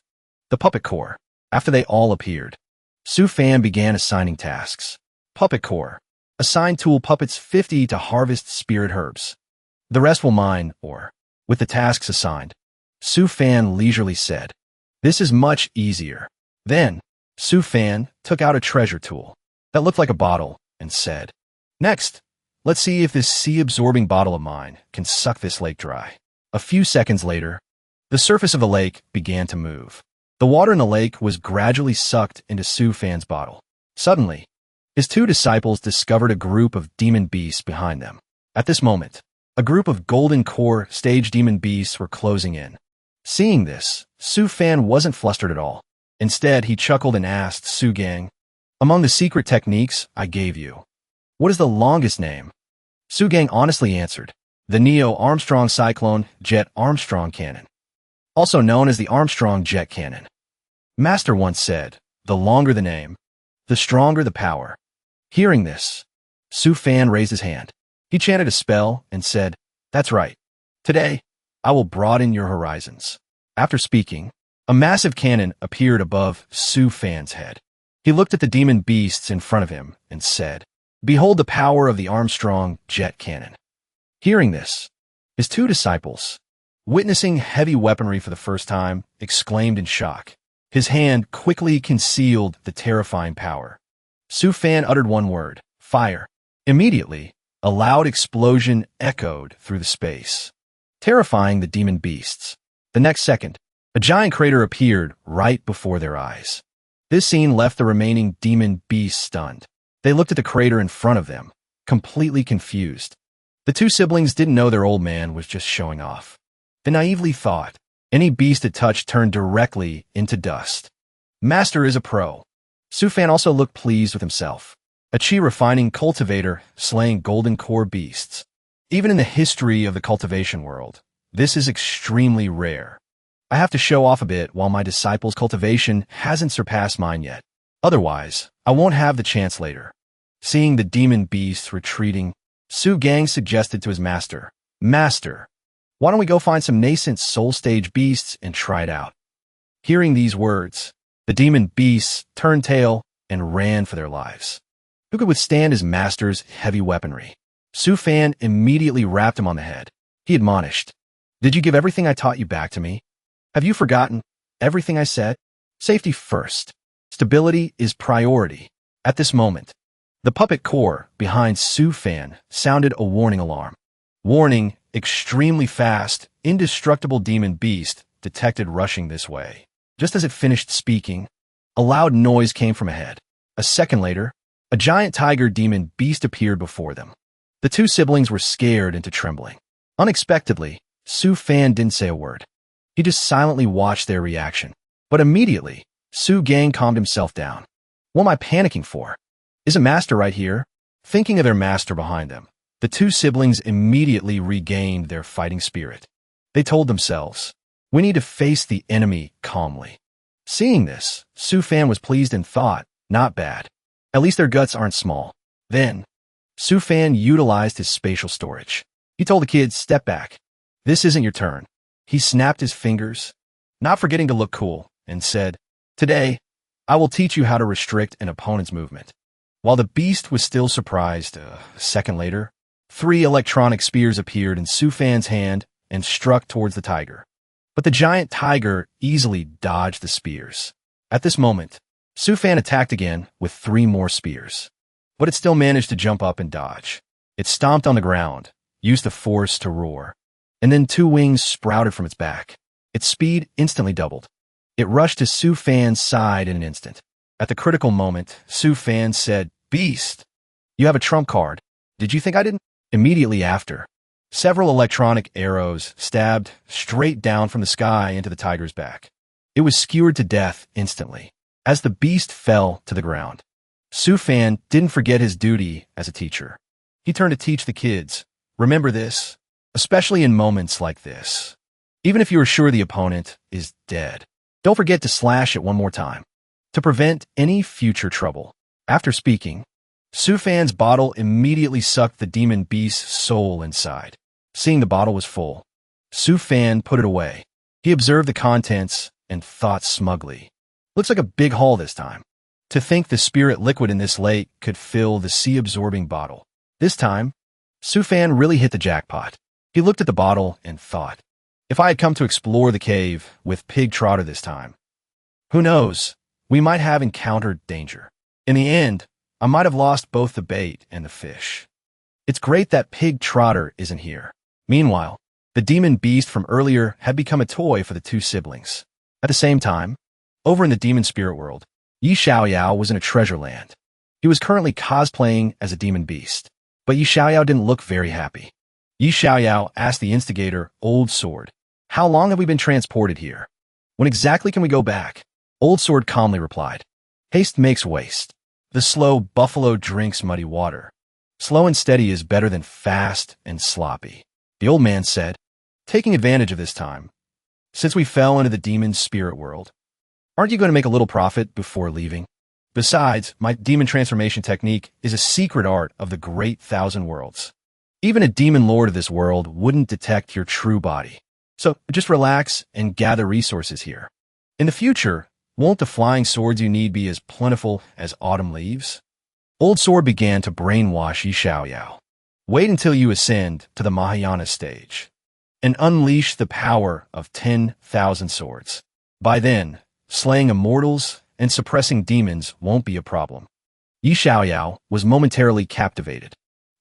The puppet core. After they all appeared, Su Fan began assigning tasks. Puppet core. Assign tool puppets 50 to harvest spirit herbs. The rest will mine, or, with the tasks assigned, Su Fan leisurely said, This is much easier. Then, Su Fan took out a treasure tool that looked like a bottle and said, Next, let's see if this sea-absorbing bottle of mine can suck this lake dry. A few seconds later, the surface of the lake began to move. The water in the lake was gradually sucked into Su Fan's bottle. Suddenly, his two disciples discovered a group of demon beasts behind them. At this moment, a group of golden core stage demon beasts were closing in. Seeing this, Su Fan wasn't flustered at all. Instead, he chuckled and asked Su Gang, "Among the secret techniques I gave you, what is the longest name?" Su Gang honestly answered, "The Neo Armstrong Cyclone Jet Armstrong Cannon, also known as the Armstrong Jet Cannon. Master once said, the longer the name, the stronger the power." Hearing this, Su Fan raised his hand. He chanted a spell and said, "That's right. Today, I will broaden your horizons." After speaking, a massive cannon appeared above Su Fan's head. He looked at the demon beasts in front of him and said, "Behold the power of the Armstrong Jet Cannon." Hearing this, his two disciples, witnessing heavy weaponry for the first time, exclaimed in shock. His hand quickly concealed the terrifying power. Su Fan uttered one word, "Fire." Immediately, a loud explosion echoed through the space, terrifying the demon beasts. The next second, a giant crater appeared right before their eyes. This scene left the remaining demon beasts stunned. They looked at the crater in front of them, completely confused. The two siblings didn't know their old man was just showing off. They naively thought any beast it touched turned directly into dust. Master is a pro. Su Fan also looked pleased with himself. A chi refining cultivator slaying golden core beasts. Even in the history of the cultivation world, this is extremely rare. I have to show off a bit while my disciples' cultivation hasn't surpassed mine yet. Otherwise, I won't have the chance later. Seeing the demon beasts retreating, Su Gang suggested to his master, "Master, why don't we go find some nascent soul stage beasts and try it out?" Hearing these words, the demon beasts turned tail and ran for their lives. Who could withstand his master's heavy weaponry? Su Fan immediately rapped him on the head. He admonished, "Did you give everything I taught you back to me? Have you forgotten everything I said? Safety first. Stability is priority." At this moment, the puppet core behind Su Fan sounded a warning alarm. Warning, extremely fast, indestructible demon beast detected rushing this way. Just as it finished speaking, a loud noise came from ahead. A second later, a giant tiger demon beast appeared before them. The two siblings were scared into trembling. Unexpectedly, Su Fan didn't say a word. He just silently watched their reaction. But immediately, Su Gang calmed himself down. "What am I panicking for? Isn't Master right here?" Thinking of their master behind them, the two siblings immediately regained their fighting spirit. They told themselves, "We need to face the enemy calmly." Seeing this, Su Fan was pleased and thought, "Not bad. At least their guts aren't small." Then, Su Fan utilized his spatial storage. He told the kids, "Step back. This isn't your turn." He snapped his fingers, not forgetting to look cool, and said, "Today, I will teach you how to restrict an opponent's movement." While the beast was still surprised, a second later, 3 electronic spears appeared in Su Fan's hand and struck towards the tiger. But the giant tiger easily dodged the spears. At this moment, Su Fan attacked again with 3 more spears. But it still managed to jump up and dodge. It stomped on the ground, used the force to roar, and then 2 wings sprouted from its back. Its speed instantly doubled. It rushed to Su Fan's side in an instant. At the critical moment, Su Fan said, "Beast, you have a trump card. Did you think I didn't?" Immediately after, several electronic arrows stabbed straight down from the sky into the tiger's back. It was skewered to death instantly. As the beast fell to the ground, Su Fan didn't forget his duty as a teacher. He turned to teach the kids, "Remember this, especially in moments like this. Even if you are sure the opponent is dead, don't forget to slash it one more time to prevent any future trouble." After speaking, Su Fan's bottle immediately sucked the demon beast's soul inside. Seeing the bottle was full, Su Fan put it away. He observed the contents and thought smugly, "Looks like a big haul this time." To think the spirit liquid in this lake could fill the sea-absorbing bottle. This time, Su Fan really hit the jackpot. He looked at the bottle and thought, "If I had come to explore the cave with Pig Trotter this time, who knows, we might have encountered danger. In the end, I might have lost both the bait and the fish. It's great that Pig Trotter isn't here." Meanwhile, the demon beast from earlier had become a toy for the two siblings. At the same time, over in the demon spirit world, Yi Xiaoyao was in a treasure land. He was currently cosplaying as a demon beast. But Yi Xiaoyao didn't look very happy. Yi Xiaoyao asked the instigator, Old Sword, how long have we been transported here? When exactly can we go back? Old Sword calmly replied, haste makes waste. The slow buffalo drinks muddy water. Slow and steady is better than fast and sloppy. The old man said, taking advantage of this time. Since we fell into the demon's spirit world, aren't you going to make a little profit before leaving? Besides, my demon transformation technique is a secret art of the great thousand worlds. Even a demon lord of this world wouldn't detect your true body. So just relax and gather resources here. In the future, won't the flying swords you need be as plentiful as autumn leaves? Old Sword began to brainwash Yi Xiaoyao. Wait until you ascend to the Mahayana stage and unleash the power of 10,000 swords. By then, slaying immortals and suppressing demons won't be a problem. Yi Xiaoyao was momentarily captivated.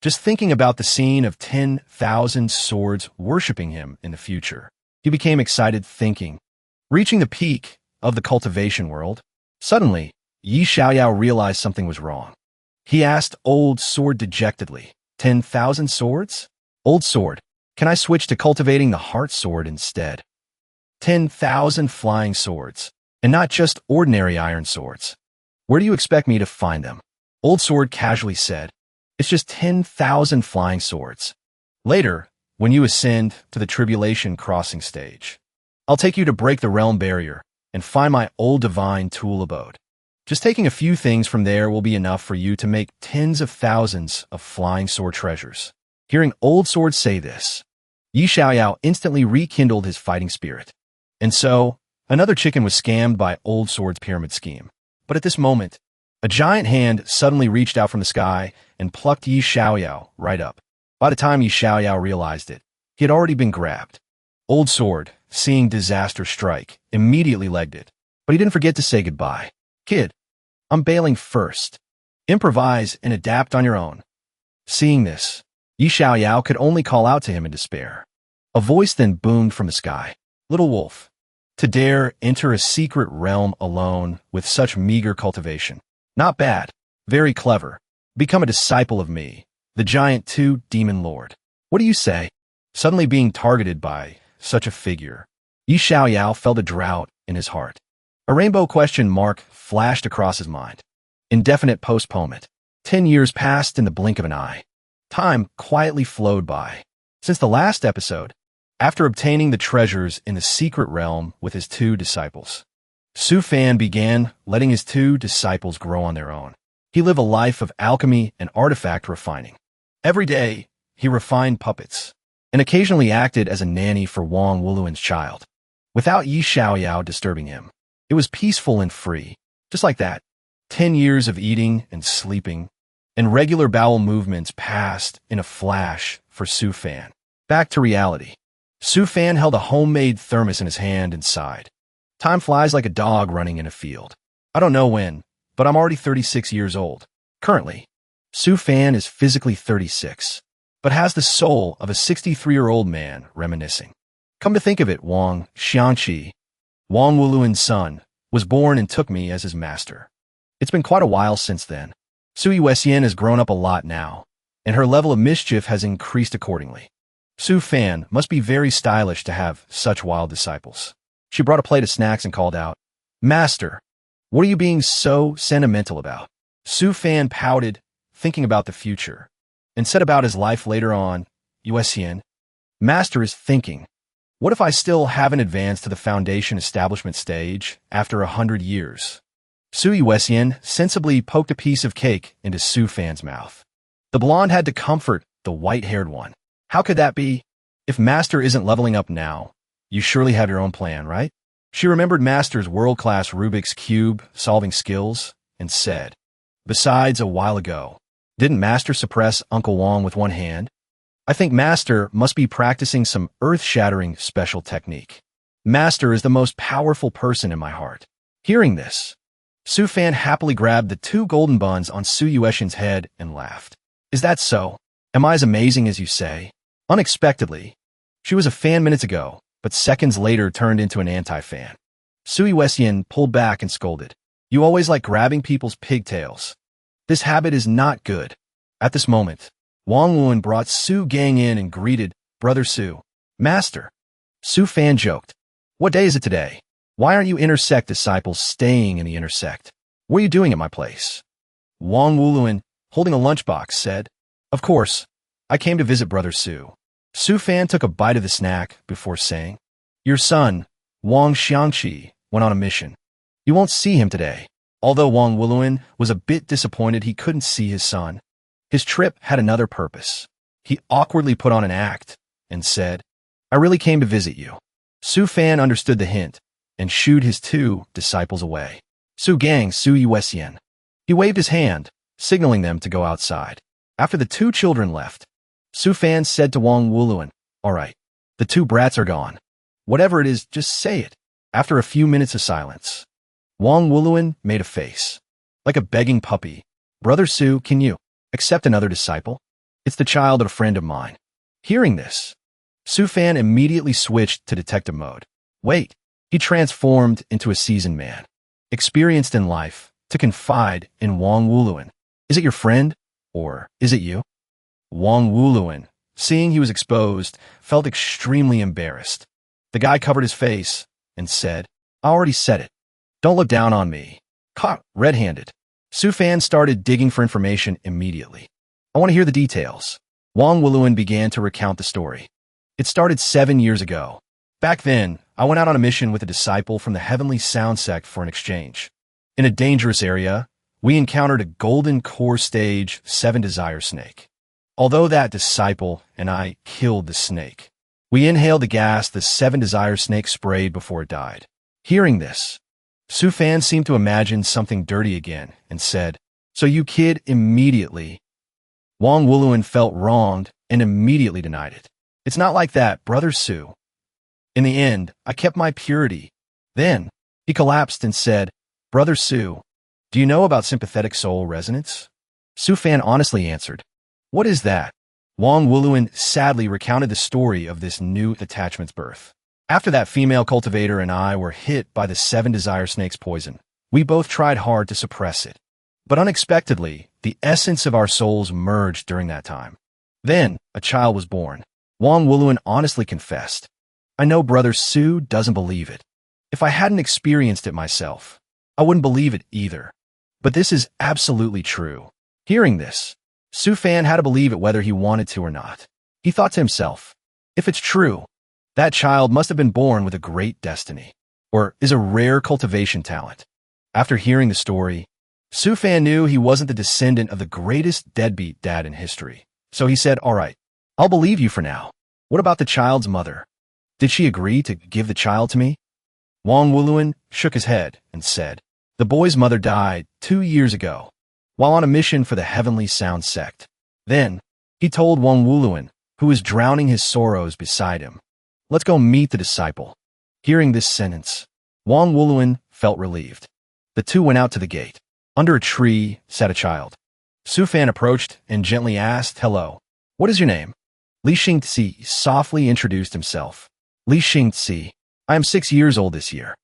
Just thinking about the scene of 10,000 swords worshipping him in the future, he became excited thinking. Reaching the peak of the cultivation world, suddenly, Yi Xiaoyao realized something was wrong. He asked Old Sword dejectedly, 10,000 swords? Old Sword, can I switch to cultivating the heart sword instead? 10,000 flying swords. And not just ordinary iron swords. Where do you expect me to find them? Old Sword casually said, it's just 10,000 flying swords. Later, when you ascend to the tribulation crossing stage, I'll take you to break the realm barrier and find my old divine tool abode. Just taking a few things from there will be enough for you to make tens of thousands of flying sword treasures. Hearing Old Sword say this, Yi Xiaoyao instantly rekindled his fighting spirit. And so, another chicken was scammed by Old Sword's pyramid scheme. But at this moment, a giant hand suddenly reached out from the sky and plucked Yi Xiaoyao right up. By the time Yi Xiaoyao realized it, he had already been grabbed. Old Sword, seeing disaster strike, immediately legged it. But he didn't forget to say goodbye. Kid, I'm bailing first. Improvise and adapt on your own. Seeing this, Yi Xiaoyao could only call out to him in despair. A voice then boomed from the sky. Little wolf, to dare enter a secret realm alone with such meager cultivation. Not bad. Very clever. Become a disciple of me, the giant 2 demon lord. What do you say? Suddenly being targeted by such a figure, Yi Xiaoyao felt a drought in his heart. A rainbow question mark flashed across his mind. Indefinite postponement. 10 years passed in the blink of an eye. Time quietly flowed by. Since the last episode, after obtaining the treasures in the secret realm with his 2 disciples, Su Fan began letting his 2 disciples grow on their own. He lived a life of alchemy and artifact refining. Every day, he refined puppets and occasionally acted as a nanny for Wang Wuluan's child, without Yi Xiaoyao disturbing him. It was peaceful and free, just like that. 10 years of eating and sleeping and regular bowel movements passed in a flash for Su Fan. Back to reality. Su Fan held a homemade thermos in his hand and sighed. Time flies like a dog running in a field. I don't know when, but I'm already 36 years old. Currently, Su Fan is physically 36, but has the soul of a 63-year-old man reminiscing. Come to think of it, Wang Xiangqi, Wang Wuluan's son, was born and took me as his master. It's been quite a while since then. Sui Wessian has grown up a lot now, and her level of mischief has increased accordingly. Su Fan must be very stylish to have such wild disciples. She brought a plate of snacks and called out, Master, what are you being so sentimental about? Su Fan pouted, thinking about the future, and said about his life later on, Yuessian, Master is thinking, what if I still haven't advanced to the foundation establishment stage after 100 years? Su Yuessian sensibly poked a piece of cake into Su Fan's mouth. The blonde had to comfort the white-haired one. How could that be? If Master isn't leveling up now, you surely have your own plan, right? She remembered Master's world-class Rubik's Cube solving skills and said, besides, a while ago, didn't Master suppress Uncle Wong with one hand? I think Master must be practicing some earth-shattering special technique. Master is the most powerful person in my heart. Hearing this, Su Fan happily grabbed the 2 golden buns on Su Yueshin's head and laughed. Is that so? Am I as amazing as you say? Unexpectedly, she was a fan minutes ago, but seconds later turned into an anti-fan. Sui Wessian pulled back and scolded. You always like grabbing people's pigtails. This habit is not good. At this moment, Wang Wuan brought Su Gang in and greeted, Brother Su. Master. Su Fan joked. What day is it today? Why aren't you intersect disciples staying in the intersect? What are you doing at my place? Wang Wuluan, holding a lunchbox, said, Of course, I came to visit Brother Su. Su Fan took a bite of the snack before saying, Your son, Wang Xiangqi, went on a mission. You won't see him today. Although Wang Wuluan was a bit disappointed he couldn't see his son, his trip had another purpose. He awkwardly put on an act and said, I really came to visit you. Su Fan understood the hint and shooed his 2 disciples away. Su Gang, Su Yuesian. He waved his hand, signaling them to go outside. After the 2 children left, Su Fan said to Wang Wuluan, All right, the 2 brats are gone. Whatever it is, just say it. After a few minutes of silence, Wang Wuluan made a face, like a begging puppy. Brother Su, can you accept another disciple? It's the child of a friend of mine. Hearing this, Su Fan immediately switched to detective mode. Wait, he transformed into a seasoned man, experienced in life, to confide in Wang Wuluan. Is it your friend, or is it you? Wang Wuluan, seeing he was exposed, felt extremely embarrassed. The guy covered his face and said, I already said it. Don't look down on me. Caught red-handed. Su Fan started digging for information immediately. I want to hear the details. Wang Wuluan began to recount the story. It started 7 years ago. Back then, I went out on a mission with a disciple from the Heavenly Sound Sect for an exchange. In a dangerous area, we encountered a golden core stage 7 desire snake. Although that disciple and I killed the snake, we inhaled the gas the 7 desire snake sprayed before it died. Hearing this, Su Fan seemed to imagine something dirty again and said, So you kid immediately. Wang Wuluan felt wronged and immediately denied it. It's not like that, Brother Su. In the end, I kept my purity. Then, he collapsed and said, Brother Su, do you know about sympathetic soul resonance? Su Fan honestly answered, What is that? Wang Wuluan sadly recounted the story of this new attachment's birth. After that female cultivator and I were hit by the 7 desire snake's poison, we both tried hard to suppress it. But unexpectedly, the essence of our souls merged during that time. Then, a child was born. Wang Wuluan honestly confessed, I know Brother Su doesn't believe it. If I hadn't experienced it myself, I wouldn't believe it either. But this is absolutely true. Hearing this, Su Fan had to believe it whether he wanted to or not. He thought to himself, if it's true, that child must have been born with a great destiny, or is a rare cultivation talent. After hearing the story, Su Fan knew he wasn't the descendant of the greatest deadbeat dad in history. So he said, All right, I'll believe you for now. What about the child's mother? Did she agree to give the child to me? Wang Wuluan shook his head and said, The boy's mother died 2 years ago, while on a mission for the Heavenly Sound Sect. Then, he told Wang Wuluan, who was drowning his sorrows beside him, Let's go meet the disciple. Hearing this sentence, Wang Wuluan felt relieved. The 2 went out to the gate. Under a tree sat a child. Su Fan approached and gently asked, Hello, what is your name? Li Xingzi softly introduced himself. Li Xingzi, I am 6 years old this year.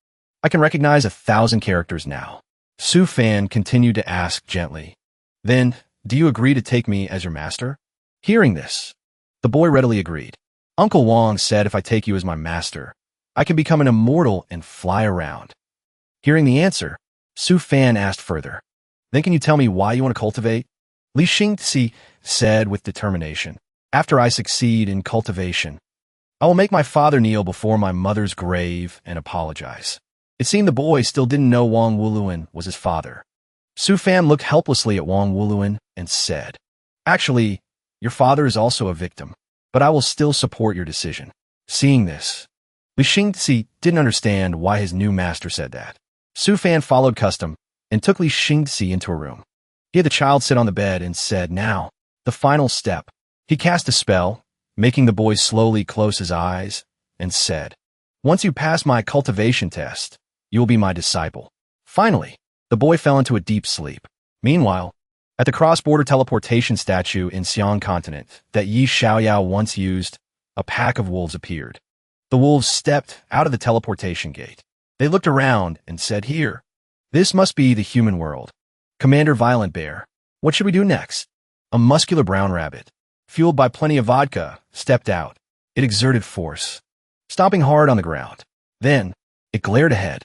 I can recognize 1,000 characters now. Su Fan continued to ask gently, Then, do you agree to take me as your master? Hearing this, the boy readily agreed. Uncle Wang said if I take you as my master, I can become an immortal and fly around. Hearing the answer, Su Fan asked further, Then can you tell me why you want to cultivate? Li Xingzi said with determination, After I succeed in cultivation, I will make my father kneel before my mother's grave and apologize. It seemed the boy still didn't know Wang Wuluan was his father. Su Fan looked helplessly at Wang Wuluan and said, Actually, your father is also a victim, but I will still support your decision. Seeing this, Li Xingzi didn't understand why his new master said that. Su Fan followed custom and took Li Xingzi into a room. He had the child sit on the bed and said, Now, the final step. He cast a spell, making the boy slowly close his eyes, and said, Once you pass my cultivation test, you will be my disciple. Finally, the boy fell into a deep sleep. Meanwhile, at the cross-border teleportation statue in Xi'an continent that Yi Xiaoyao once used, a pack of wolves appeared. The wolves stepped out of the teleportation gate. They looked around and said, Here, this must be the human world. Commander Violent Bear, What should we do next? A muscular brown rabbit, fueled by plenty of vodka, stepped out. It exerted force, stomping hard on the ground. Then, it glared ahead.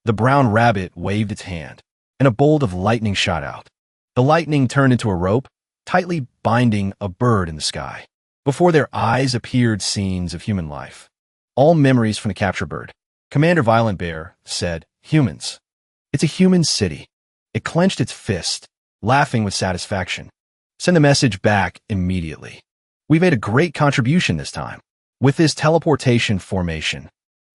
The brown rabbit waved its hand, and a bolt of lightning shot out. The lightning turned into a rope, tightly binding a bird in the sky. Before their eyes appeared scenes of human life. All memories from the captured bird. Commander Violent Bear said, "Humans. It's a human city." It clenched its fist, laughing with satisfaction. Send the message back immediately. We made a great contribution this time. With this teleportation formation,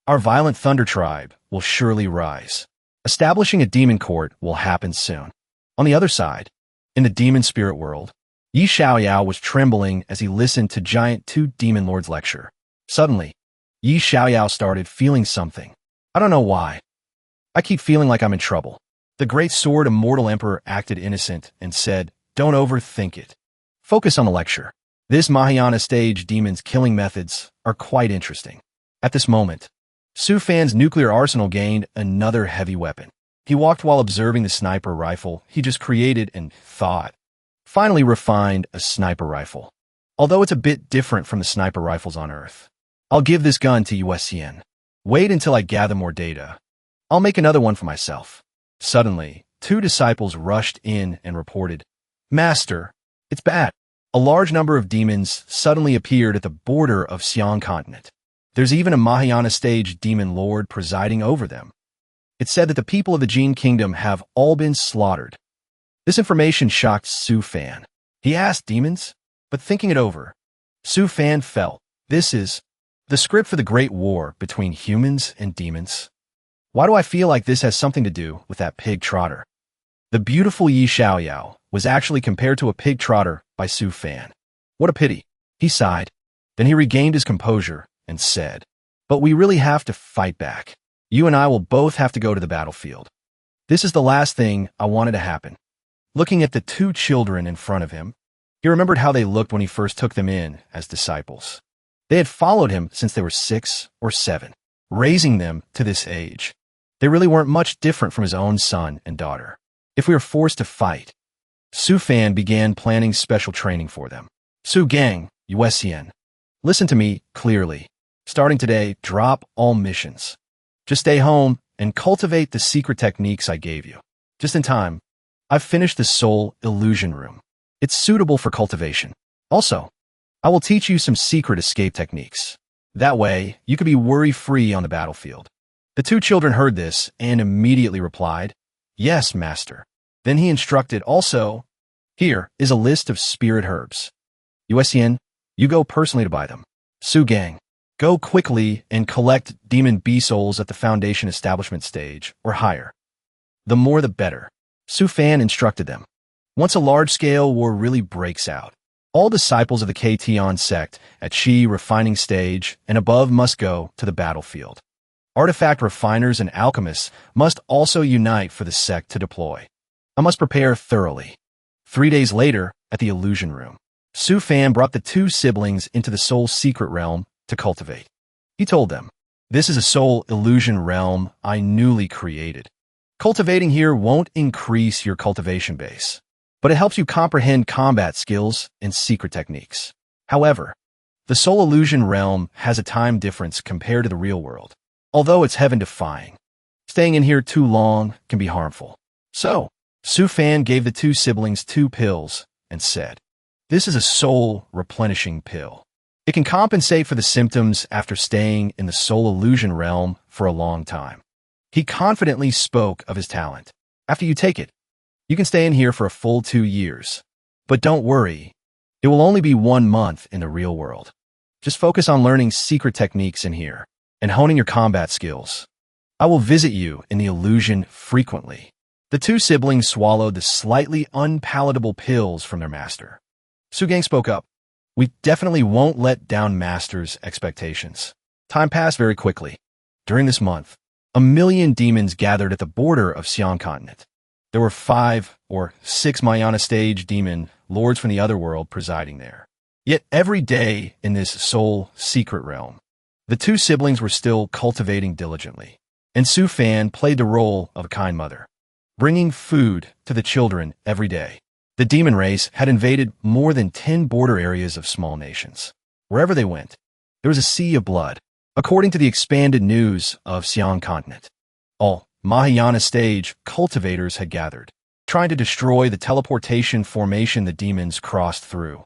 our violent thunder tribe will surely rise. Establishing a demon court will happen soon. On the other side, in the demon spirit world, Yi Xiaoyao was trembling as he listened to Giant Two Demon Lord's lecture. Suddenly, Yi Xiaoyao started feeling something. I don't know why. I keep feeling like I'm in trouble. The Great Sword Immortal Emperor acted innocent and said, "Don't overthink it. Focus on the lecture. This Mahayana stage demon's killing methods are quite interesting." At this moment, Su Fan's nuclear arsenal gained another heavy weapon. He walked while observing the sniper rifle he just created and thought. Finally refined a sniper rifle. Although it's a bit different from the sniper rifles on Earth. I'll give this gun to USCN. Wait until I gather more data. I'll make another one for myself. Suddenly, two disciples rushed in and reported, "Master, it's bad." A large number of demons suddenly appeared at the border of Xi'an continent. There's even a Mahayana stage demon lord presiding over them. It said that the people of the Jin Kingdom have all been slaughtered. This information shocked Su Fan. He asked demons, but thinking it over, Su Fan felt, this is the script for the Great War between humans and demons. Why do I feel like this has something to do with that pig trotter? The beautiful Yi Xiaoyao was actually compared to a pig trotter by Su Fan. What a pity. He sighed. Then he regained his composure and said, "But we really have to fight back. You and I will both have to go to the battlefield. This is the last thing I wanted to happen." Looking at the two children in front of him, he remembered how they looked when he first took them in as disciples. They had followed him since they were 6 or 7, raising them to this age. They really weren't much different from his own son and daughter. If we were forced to fight, Su Fan began planning special training for them. Su Gang, USCN. Listen to me clearly. Starting today, drop all missions. Just stay home and cultivate the secret techniques I gave you. Just in time, I've finished the Soul Illusion Room. It's suitable for cultivation. Also, I will teach you some secret escape techniques. That way, you can be worry-free on the battlefield. The two children heard this and immediately replied, "Yes, Master." Then he instructed also, "Here is a list of spirit herbs. USCN, you go personally to buy them. Su Gang, go quickly and collect demon B-souls at the Foundation establishment stage or higher. The more the better." Su Fan instructed them. Once a large-scale war really breaks out, all disciples of the Ktion sect at Qi refining stage and above must go to the battlefield. Artifact refiners and alchemists must also unite for the sect to deploy. I must prepare thoroughly. 3 days later, at the Illusion Room, Su Fan brought the two siblings into the Soul Secret Realm to cultivate. He told them, "This is a Soul Illusion Realm I newly created. Cultivating here won't increase your cultivation base, but it helps you comprehend combat skills and secret techniques. However, the Soul Illusion Realm has a time difference compared to the real world. Although it's heaven-defying, staying in here too long can be harmful." So, Su Fan gave the two siblings 2 pills and said, "This is a soul replenishing pill. It can compensate for the symptoms after staying in the Soul Illusion Realm for a long time." He confidently spoke of his talent. "After you take it, you can stay in here for a full 2 years. But don't worry, it will only be 1 month in the real world. Just focus on learning secret techniques in here and honing your combat skills. I will visit you in the illusion frequently." The two siblings swallowed the slightly unpalatable pills from their master. Su Gang spoke up. "We definitely won't let down Master's expectations." Time passed very quickly. During this month, 1 million demons gathered at the border of Xi'an continent. There were 5 or 6 Mahayana stage demon lords from the other world presiding there. Yet every day in this soul secret realm, the two siblings were still cultivating diligently, and Su Fan played the role of a kind mother, bringing food to the children every day. The demon race had invaded more than 10 border areas of small nations. Wherever they went, there was a sea of blood, according to the expanded news of Xi'an continent. All Mahayana stage cultivators had gathered, trying to destroy the teleportation formation the demons crossed through.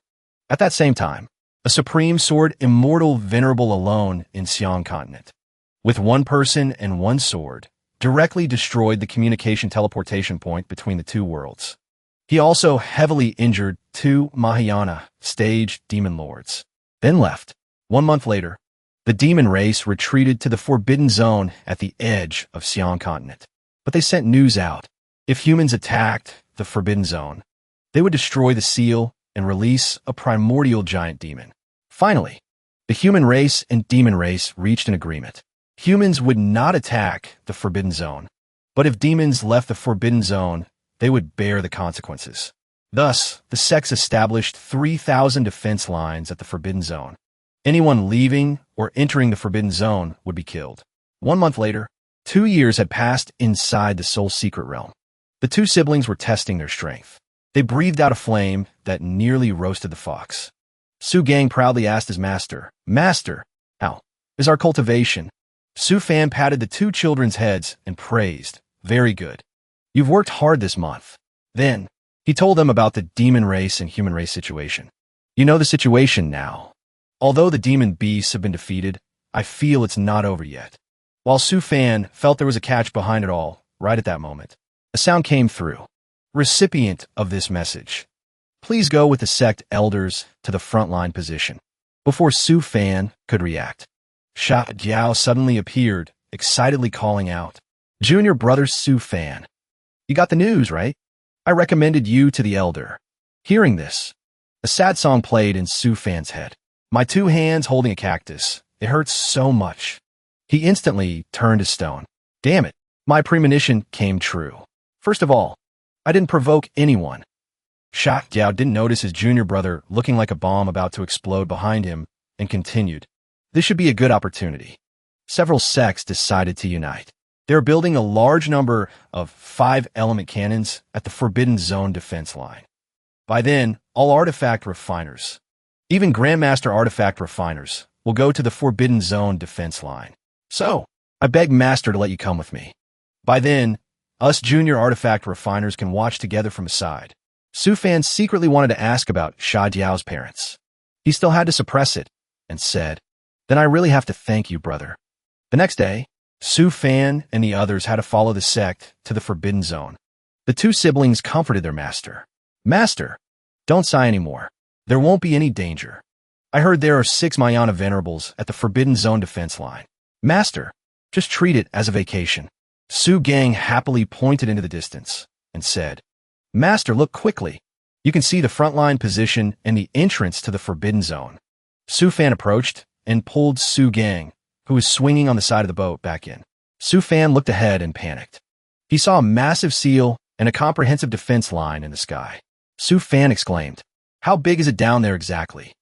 At that same time, a supreme sword, immortal, venerable alone in Xi'an continent, with one person and one sword, directly destroyed the communication teleportation point between the two worlds. He also heavily injured 2 Mahayana stage demon lords, then left. 1 month later, the demon race retreated to the Forbidden Zone at the edge of Xi'an continent. But they sent news out. If humans attacked the Forbidden Zone, they would destroy the seal and release a primordial giant demon. Finally, the human race and demon race reached an agreement. Humans would not attack the Forbidden Zone, but if demons left the Forbidden Zone, they would bear the consequences. Thus, the sects established 3,000 defense lines at the Forbidden Zone. Anyone leaving or entering the Forbidden Zone would be killed. 1 month later, 2 years had passed inside the Soul Secret Realm. The two siblings were testing their strength. They breathed out a flame that nearly roasted the fox. Su Gang proudly asked his master, "Master, how is our cultivation?" Su Fan patted the two children's heads and praised, "Very good. You've worked hard this month." Then, he told them about the demon race and human race situation. "You know the situation now. Although the demon beasts have been defeated, I feel it's not over yet." While Su Fan felt there was a catch behind it all, right at that moment, a sound came through. "Recipient of this message, please go with the sect elders to the frontline position." Before Su Fan could react, Sha Jiao suddenly appeared, excitedly calling out, "Junior brother Su Fan, you got the news, right? I recommended you to the elder." Hearing this, a sad song played in Su Fan's head. "My 2 hands holding a cactus. It hurts so much." He instantly turned to stone. "Damn it, my premonition came true. First of all, I didn't provoke anyone." Sha Jiao didn't notice his junior brother looking like a bomb about to explode behind him and continued, "This should be a good opportunity." Several sects decided to unite. They were building a large number of 5-element cannons at the Forbidden Zone defense line. By then, all artifact refiners, even Grandmaster artifact refiners, will go to the Forbidden Zone defense line. So, I beg Master to let you come with me. By then, us junior artifact refiners can watch together from the side. Su Fan secretly wanted to ask about Sha Jiao's parents. He still had to suppress it, and said, "Then I really have to thank you, brother." The next day, Su Fan and the others had to follow the sect to the Forbidden Zone. The two siblings comforted their master. "Master, don't sigh anymore. There won't be any danger. I heard there are 6 Mayana venerables at the Forbidden Zone defense line. Master, just treat it as a vacation." Su Gang happily pointed into the distance and said, "Master, look quickly. You can see the frontline position and the entrance to the Forbidden Zone." Su Fan approached and pulled Su Gang, who was swinging on the side of the boat, back in. Su Fan looked ahead and panicked. He saw a massive seal and a comprehensive defense line in the sky. Su Fan exclaimed, "How big is it down there exactly?"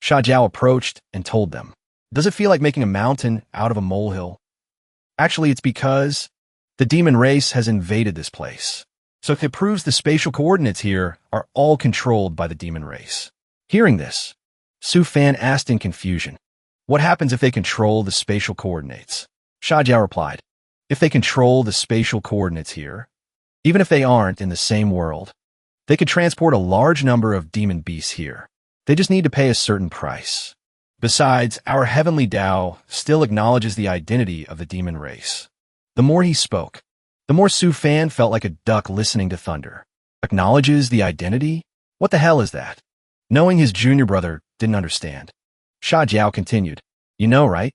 Sha Jiao approached and told them, "Does it feel like making a mountain out of a molehill? Actually, it's because the demon race has invaded this place. So it proves the spatial coordinates here are all controlled by the demon race." Hearing this, Su Fan asked in confusion, "What happens if they control the spatial coordinates?" Sha Jiao replied, "If they control the spatial coordinates here, even if they aren't in the same world, they could transport a large number of demon beasts here. They just need to pay a certain price. Besides, our heavenly Tao still acknowledges the identity of the demon race." The more he spoke, the more Su Fan felt like a duck listening to thunder. Acknowledges the identity? What the hell is that? Knowing his junior brother didn't understand, Sha Jiao continued, "You know, right?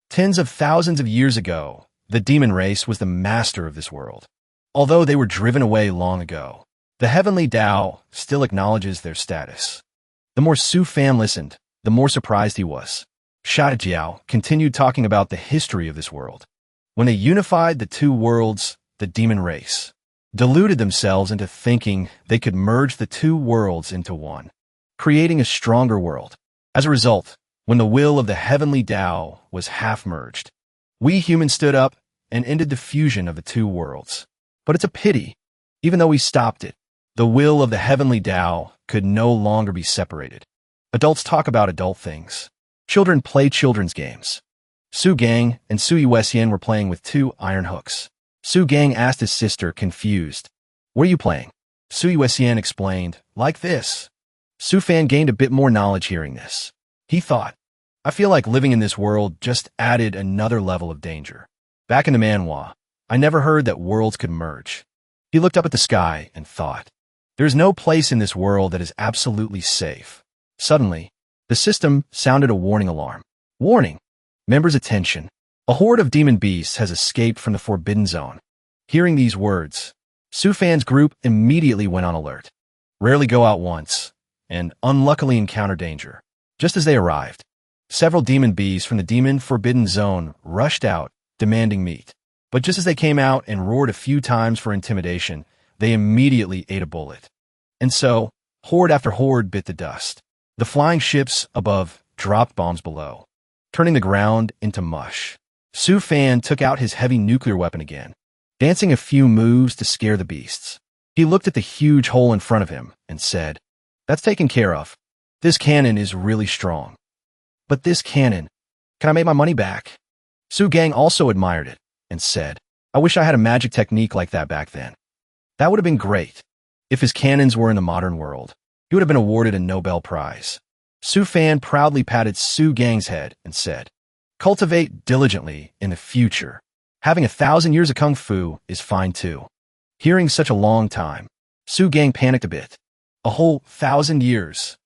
Tens of thousands of years ago, the demon race was the master of this world. Although they were driven away long ago, the heavenly Tao still acknowledges their status." The more Su Fan listened, the more surprised he was. Sha Jiao continued talking about the history of this world. When they unified the two worlds, the demon race deluded themselves into thinking they could merge the two worlds into one, creating a stronger world. As a result, when the will of the heavenly Tao was half-merged, we humans stood up and ended the fusion of the two worlds. But it's a pity, even though we stopped it, The will of the heavenly Tao could no longer be separated. Adults talk about adult things. Children play children's games. Su Gang and Su Yuesian were playing with 2 iron hooks. Su Gang asked his sister, confused, "What are you playing?" Su Yuesian explained, "Like this." Su Fan gained a bit more knowledge hearing this. He thought, "I feel like living in this world just added another level of danger." Back in the manhwa, I never heard that worlds could merge. He looked up at the sky and thought, "There's no place in this world that is absolutely safe." Suddenly, the system sounded a warning alarm. Warning! Members' attention. A horde of demon beasts has escaped from the Forbidden Zone. Hearing these words, Su Fan's group immediately went on alert. Rarely go out once, and unluckily encounter danger. Just as they arrived, several demon beasts from the Demon Forbidden Zone rushed out, demanding meat. But just as they came out and roared a few times for intimidation, they immediately ate a bullet. And so, horde after horde bit the dust. The flying ships above dropped bombs below, turning the ground into mush. Su Fan took out his heavy nuclear weapon again, dancing a few moves to scare the beasts. He looked at the huge hole in front of him and said, "That's taken care of. This cannon is really strong." "But this cannon, can I make my money back?" Su Gang also admired it and said, "I wish I had a magic technique like that back then." That would have been great. If his cannons were in the modern world, he would have been awarded a Nobel Prize. Su Fan proudly patted Su Gang's head and said, "Cultivate diligently in the future. Having 1,000 years of kung fu is fine too." Hearing such a long time, Su Gang panicked a bit. A whole 1,000 years.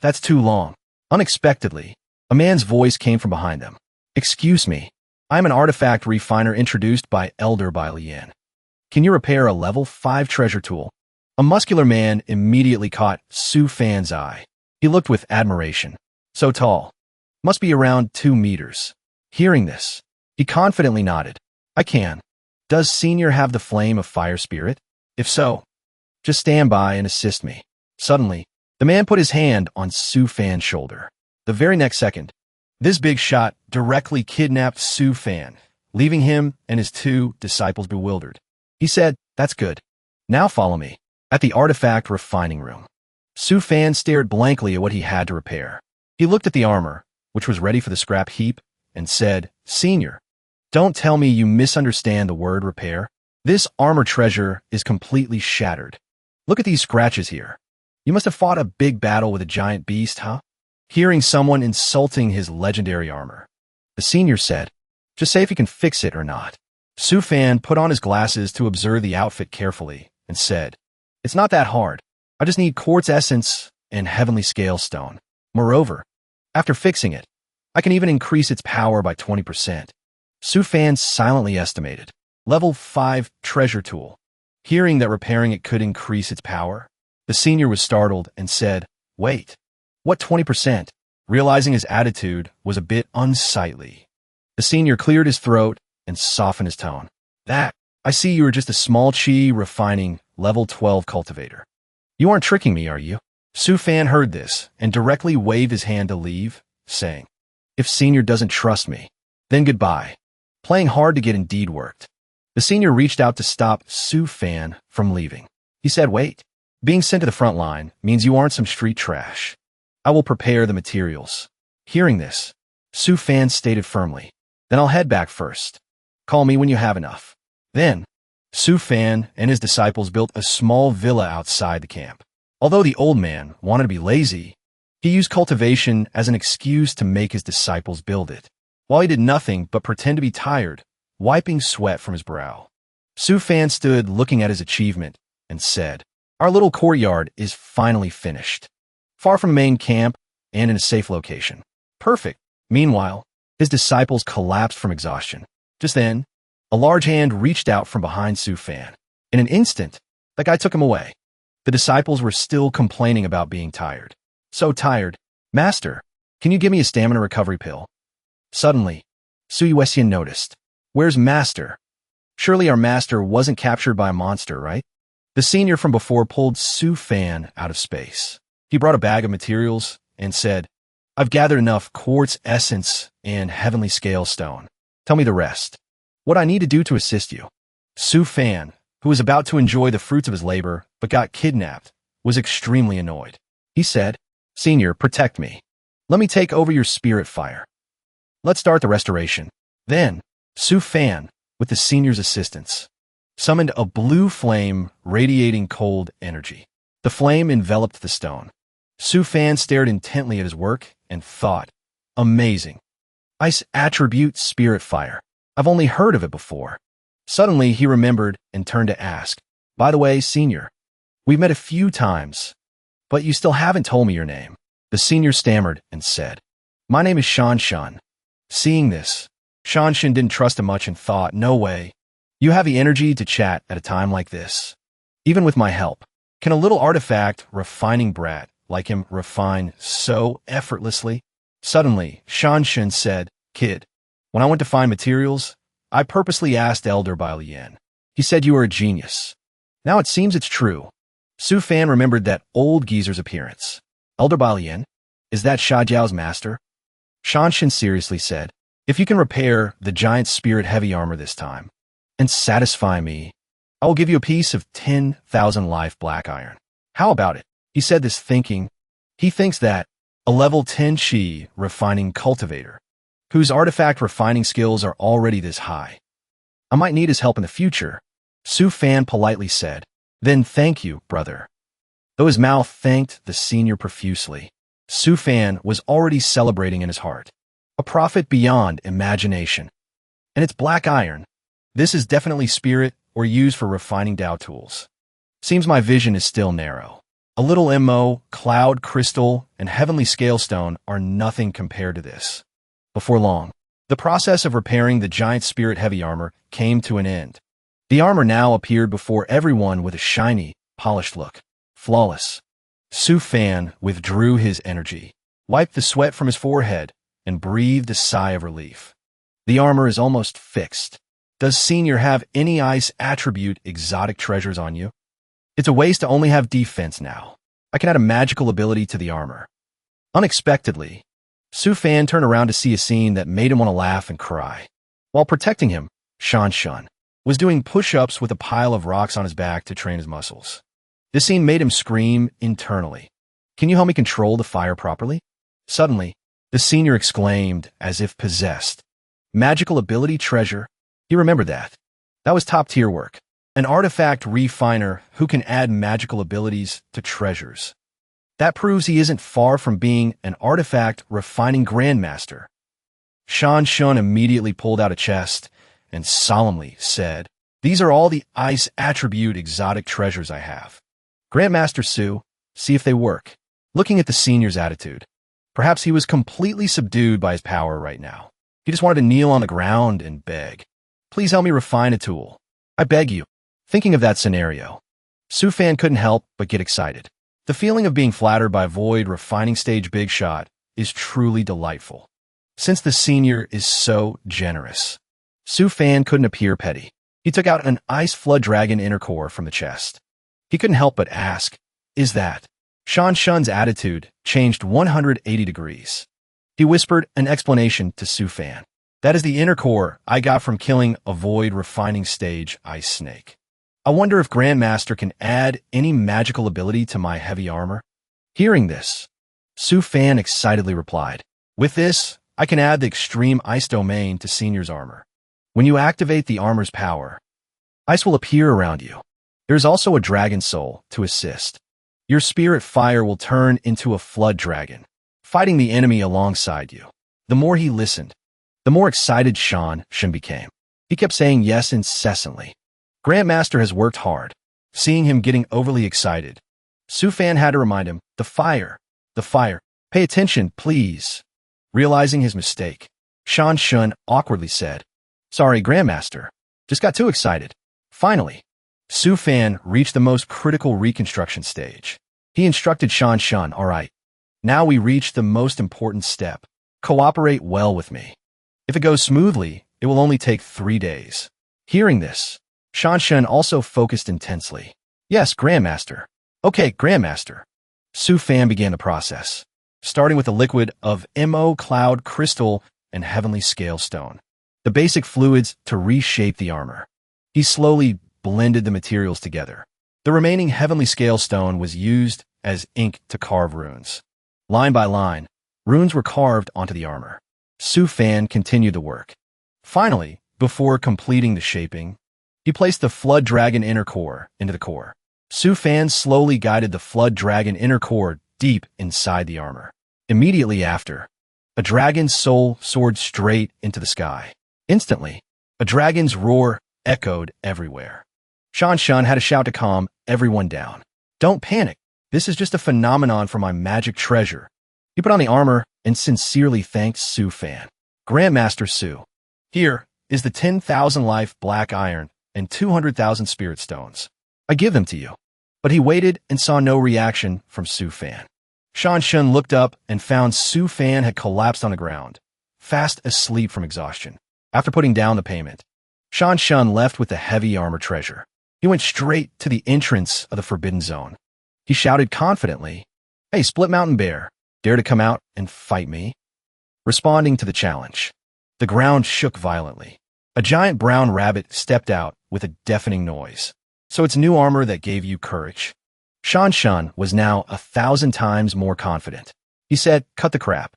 That's too long. Unexpectedly, a man's voice came from behind them. "Excuse me, I'm an artifact refiner introduced by Elder Bai Lian. Can you repair a level 5 treasure tool?" A muscular man immediately caught Su Fan's eye. He looked with admiration. So tall. Must be around 2 meters. Hearing this, he confidently nodded. "I can. Does Senior have the flame of fire spirit? If so, just stand by and assist me." Suddenly, the man put his hand on Su Fan's shoulder. The very next second, this big shot directly kidnapped Su Fan, leaving him and his 2 disciples bewildered. He said, "That's good. Now follow me." At the artifact refining room, Su Fan stared blankly at what he had to repair. He looked at the armor, which was ready for the scrap heap, and said, "Senior, don't tell me you misunderstand the word repair. This armor treasure is completely shattered. Look at these scratches here. You must have fought a big battle with a giant beast, huh?" Hearing someone insulting his legendary armor, the senior said, "Just say if you can fix it or not." Su Fan put on his glasses to observe the outfit carefully and said, "It's not that hard. I just need quartz essence and heavenly scale stone. Moreover, after fixing it, I can even increase its power by 20%. Su Fan silently estimated. Level 5 treasure tool. Hearing that repairing it could increase its power, the senior was startled and said, "Wait, what 20%? Realizing his attitude was a bit unsightly, the senior cleared his throat and softened his tone. "That, I see you are just a small chi refining level 12 cultivator. You aren't tricking me, are you?" Su Fan heard this and directly waved his hand to leave, saying, "If Senior doesn't trust me, then goodbye." Playing hard to get indeed worked. The senior reached out to stop Su Fan from leaving. He said, "Wait. Being sent to the front line means you aren't some street trash. I will prepare the materials." Hearing this, Su Fan stated firmly, "Then I'll head back first. Call me when you have enough." Then, Su Fan and his disciples built a small villa outside the camp. Although the old man wanted to be lazy, he used cultivation as an excuse to make his disciples build it, while he did nothing but pretend to be tired, wiping sweat from his brow. Su Fan stood looking at his achievement and said, "Our little courtyard is finally finished. Far from main camp and in a safe location. Perfect." Meanwhile, his disciples collapsed from exhaustion. Just then, a large hand reached out from behind Su Fan. In an instant, the guy took him away. The disciples were still complaining about being tired. "So tired. Master, can you give me a stamina recovery pill?" Suddenly, Su Yuesian noticed. "Where's Master? Surely our master wasn't captured by a monster, right?" The senior from before pulled Su Fan out of space. He brought a bag of materials and said, "I've gathered enough quartz essence and heavenly scale stone. Tell me the rest. What I need to do to assist you." Su Fan, who was about to enjoy the fruits of his labor, but got kidnapped, was extremely annoyed. He said, "Senior, protect me. Let me take over your spirit fire. Let's start the restoration." Then, Su Fan, with the senior's assistance, summoned a blue flame radiating cold energy. The flame enveloped the stone. Su Fan stared intently at his work and thought, "Amazing. Ice attribute spirit fire. I've only heard of it before." Suddenly, he remembered and turned to ask, "By the way, Senior, we've met a few times, but you still haven't told me your name." The senior stammered and said, "My name is Shan Shun." Seeing this, Shan Shun didn't trust him much and thought, "No way. You have the energy to chat at a time like this. Even with my help, can a little artifact refining brat like him refine so effortlessly?" Suddenly, Shan Shun said, "Kid, when I went to find materials, I purposely asked Elder Bailian. He said you were a genius. Now it seems it's true." Su Fan remembered that old geezer's appearance. "Elder Bailian? Is that Sha Jiao's master?" Shan Shun seriously said, "If you can repair the giant spirit heavy armor this time, and satisfy me, I will give you a piece of 10,000 life black iron." "How about it?" He said this thinking. He thinks that a level 10 Qi refining cultivator, whose artifact refining skills are already this high, I might need his help in the future. Su Fan politely said, "Then thank you, brother." Though his mouth thanked the senior profusely, Su Fan was already celebrating in his heart. A profit beyond imagination. And it's black iron. This is definitely spirit or used for refining Dao tools. Seems my vision is still narrow. A little MO, cloud, crystal, and heavenly scale stone are nothing compared to this. Before long, the process of repairing the giant spirit heavy armor came to an end. The armor now appeared before everyone with a shiny, polished look. Flawless. Su Fan withdrew his energy, wiped the sweat from his forehead, and breathed a sigh of relief. The armor is almost fixed. Does Senior have any ice attribute exotic treasures on you? It's a waste to only have defense now. I can add a magical ability to the armor. Unexpectedly, Su Fan turned around to see a scene that made him want to laugh and cry. While protecting him, Shan Shun was doing push-ups with a pile of rocks on his back to train his muscles. This scene made him scream internally. "Can you help me control the fire properly?" Suddenly, the senior exclaimed as if possessed. "Magical ability treasure?" He remembered that. That was top-tier work. An artifact refiner who can add magical abilities to treasures. That proves he isn't far from being an artifact refining grandmaster. Shan Shun immediately pulled out a chest and solemnly said, "These are all the ice attribute exotic treasures I have. Grandmaster Su, see if they work." Looking at the senior's attitude, perhaps he was completely subdued by his power right now. He just wanted to kneel on the ground and beg, "Please help me refine a tool. I beg you." Thinking of that scenario, Su Fan couldn't help but get excited. The feeling of being flattered by a void refining stage big shot is truly delightful. Since the senior is so generous, Su Fan couldn't appear petty. He took out an ice flood dragon inner core from the chest. He couldn't help but ask, "Is that?" Shan Shun's attitude changed 180 degrees. He whispered an explanation to Su Fan. "That is the inner core I got from killing a void refining stage ice snake. I wonder if Grandmaster can add any magical ability to my heavy armor." Hearing this, Su Fan excitedly replied, "With this, I can add the extreme ice domain to Senior's armor. When you activate the armor's power, ice will appear around you. There is also a dragon soul to assist. Your spirit fire will turn into a flood dragon, fighting the enemy alongside you." The more he listened, the more excited Shan Shun became. He kept saying yes incessantly. Grandmaster has worked hard. Seeing him getting overly excited, Su Fan had to remind him, the fire. Pay attention, please." Realizing his mistake, Shan Shun awkwardly said, "Sorry, Grandmaster. Just got too excited." Finally, Su Fan reached the most critical reconstruction stage. He instructed Shan Shun, "All right, now we reach the most important step. Cooperate well with me. If it goes smoothly, it will only take 3 days." Hearing this, Shan Shun also focused intensely. "Yes, Grandmaster." "Okay, Grandmaster." Su Fan began the process, starting with a liquid of MO cloud crystal and heavenly scale stone, the basic fluids to reshape the armor. He slowly blended the materials together, The remaining heavenly scale stone was used as ink to carve runes. Line by line, runes were carved onto the armor. Su Fan continued the work. Finally, before completing the shaping, he placed the Flood Dragon inner core into the core. Su Fan slowly guided the Flood Dragon inner core deep inside the armor. Immediately after, a dragon's soul soared straight into the sky. Instantly, a dragon's roar echoed everywhere. Shan Shun had a shout to calm everyone down. Don't panic. This is just a phenomenon for my magic treasure. He put on the armor and sincerely thanked Su Fan. Grandmaster Su, here is the 10,000 life black iron and 200,000 spirit stones. I give them to you. But he waited and saw no reaction from Su Fan. Shan Shun looked up and found Su Fan had collapsed on the ground, fast asleep from exhaustion. After putting down the payment, Shan Shun left with the heavy armor treasure. He went straight to the entrance of the Forbidden Zone. He shouted confidently, "Hey, Split Mountain Bear, dare to come out and fight me?" Responding to the challenge, the ground shook violently. A giant brown rabbit stepped out with a deafening noise. So it's new armor that gave you courage. Shan Shun was now 1,000 times more confident. He said, "Cut the crap.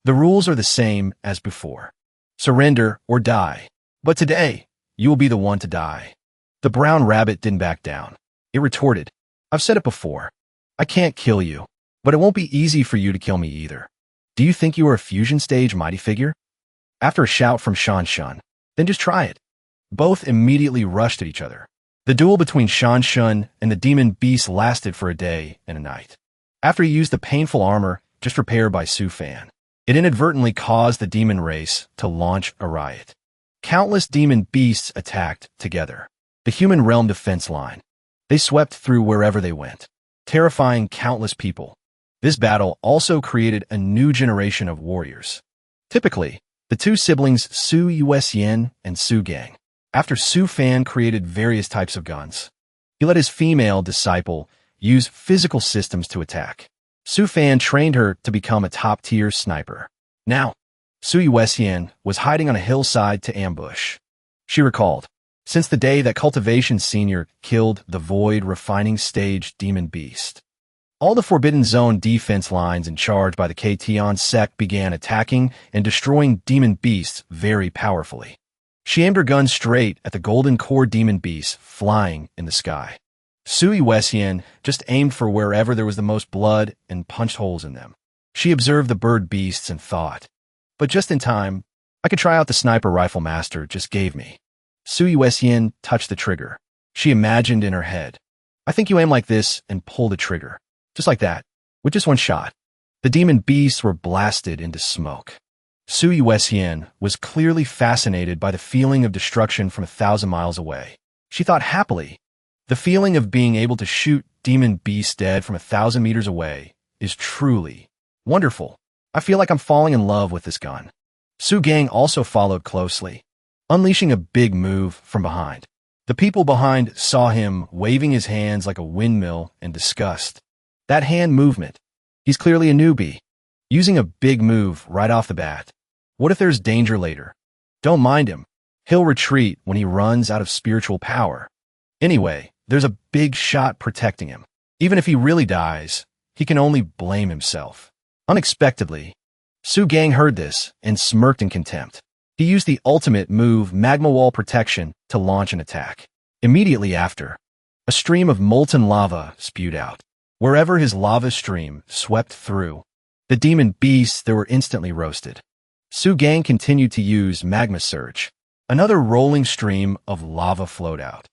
The rules are the same as before. Surrender or die. But today, you will be the one to die." The brown rabbit didn't back down. It retorted, "I've said it before. I can't kill you, but it won't be easy for you to kill me either. Do you think you are a fusion stage mighty figure?" After a shout from Shan Shun, "Then just try it." Both immediately rushed at each other. The duel between Shan Shun and the demon beast lasted for a day and a night. After he used the painful armor just repaired by Su Fan, it inadvertently caused the demon race to launch a riot. Countless demon beasts attacked together. The human realm defense line. They swept through wherever they went, terrifying countless people. This battle also created a new generation of warriors. Typically, the two siblings Su Yuesyen and Su Gang. After Su Fan created various types of guns, he let his female disciple use physical systems to attack. Su Fan trained her to become a top-tier sniper. Now, Su Yuesyen was hiding on a hillside to ambush. She recalled, since the day that Cultivation Senior killed the Void Refining Stage Demon Beast, all the Forbidden Zone defense lines in charge by the Ktion sect began attacking and destroying demon beasts very powerfully. She aimed her gun straight at the golden core demon beasts flying in the sky. Su Yuesyen just aimed for wherever there was the most blood and punched holes in them. She observed the bird beasts and thought, but just in time, I could try out the sniper rifle master just gave me. Su Yuesyen touched the trigger. She imagined in her head, I think you aim like this and pull the trigger. Just like that, with just one shot. The demon beasts were blasted into smoke. Su Yuesyen was clearly fascinated by the feeling of destruction from 1,000 miles away. She thought happily, the feeling of being able to shoot demon beasts dead from 1,000 meters away is truly wonderful. I feel like I'm falling in love with this gun. Su Gang also followed closely, unleashing a big move from behind. The people behind saw him waving his hands like a windmill in disgust. That hand movement. He's clearly a newbie. Using a big move right off the bat. What if there's danger later? Don't mind him. He'll retreat when he runs out of spiritual power. Anyway, there's a big shot protecting him. Even if he really dies, he can only blame himself. Unexpectedly, Su Gang heard this and smirked in contempt. He used the ultimate move, Magma Wall Protection, to launch an attack. Immediately after, a stream of molten lava spewed out. Wherever his lava stream swept through, the demon beasts that were instantly roasted. Su Gang continued to use Magma Surge. Another rolling stream of lava flowed out.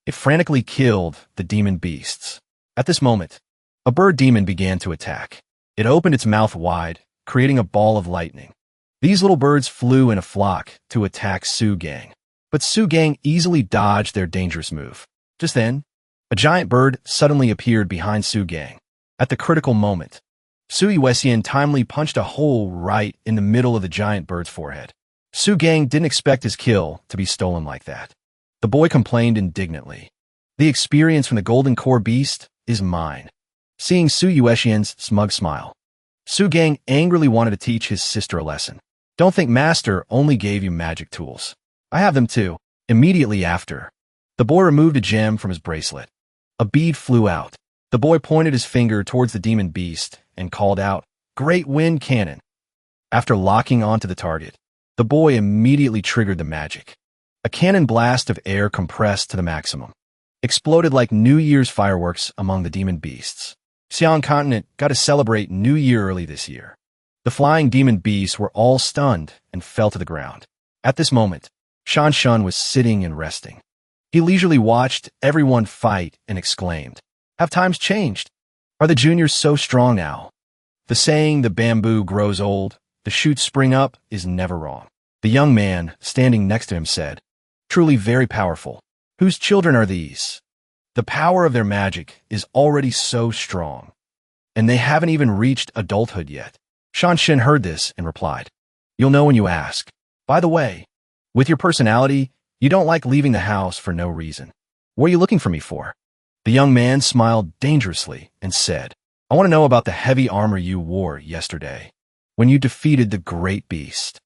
It frantically killed the demon beasts. At this moment, a bird demon began to attack. It opened its mouth wide, creating a ball of lightning. These little birds flew in a flock to attack Su Gang. But Su Gang easily dodged their dangerous move. Just then, a giant bird suddenly appeared behind Su Gang. At the critical moment, Su Yuesyen timely punched a hole right in the middle of the giant bird's forehead. Su Gang didn't expect his kill to be stolen like that. The boy complained indignantly. The experience from the golden core beast is mine. Seeing Su Yuesyen's smug smile, Su Gang angrily wanted to teach his sister a lesson. Don't think Master only gave you magic tools. I have them too. Immediately after, the boy removed a gem from his bracelet. A bead flew out. The boy pointed his finger towards the demon beast and called out, "Great wind cannon." After locking onto the target, the boy immediately triggered the magic. A cannon blast of air compressed to the maximum, exploded like New Year's fireworks among the demon beasts. Xi'an continent got to celebrate New Year early this year. The flying demon beasts were all stunned and fell to the ground. At this moment, Shan Shun was sitting and resting. He leisurely watched everyone fight and exclaimed, "Have times changed? Are the juniors so strong now?" The saying, "the bamboo grows old, the shoots spring up," is never wrong. The young man, standing next to him, said, "Truly very powerful. Whose children are these? The power of their magic is already so strong, and they haven't even reached adulthood yet." Shan Shin heard this and replied, "You'll know when you ask. By the way, with your personality, you don't like leaving the house for no reason. What are you looking for me for?" The young man smiled dangerously and said, "I want to know about the heavy armor you wore yesterday, when you defeated the great beast.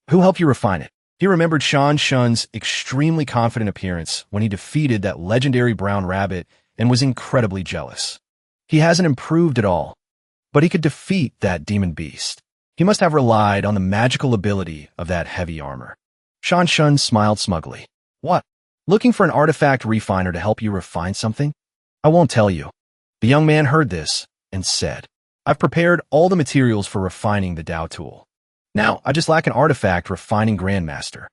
Who helped you refine it?" He remembered Shan Shun's extremely confident appearance when he defeated that legendary brown rabbit and was incredibly jealous. He hasn't improved at all, but he could defeat that demon beast. He must have relied on the magical ability of that heavy armor. Shan Shun smiled smugly. "What? Looking for an artifact refiner to help you refine something? I won't tell you." The young man heard this and said, "I've prepared all the materials for refining the Dao tool. Now, I just lack an artifact refining Grandmaster."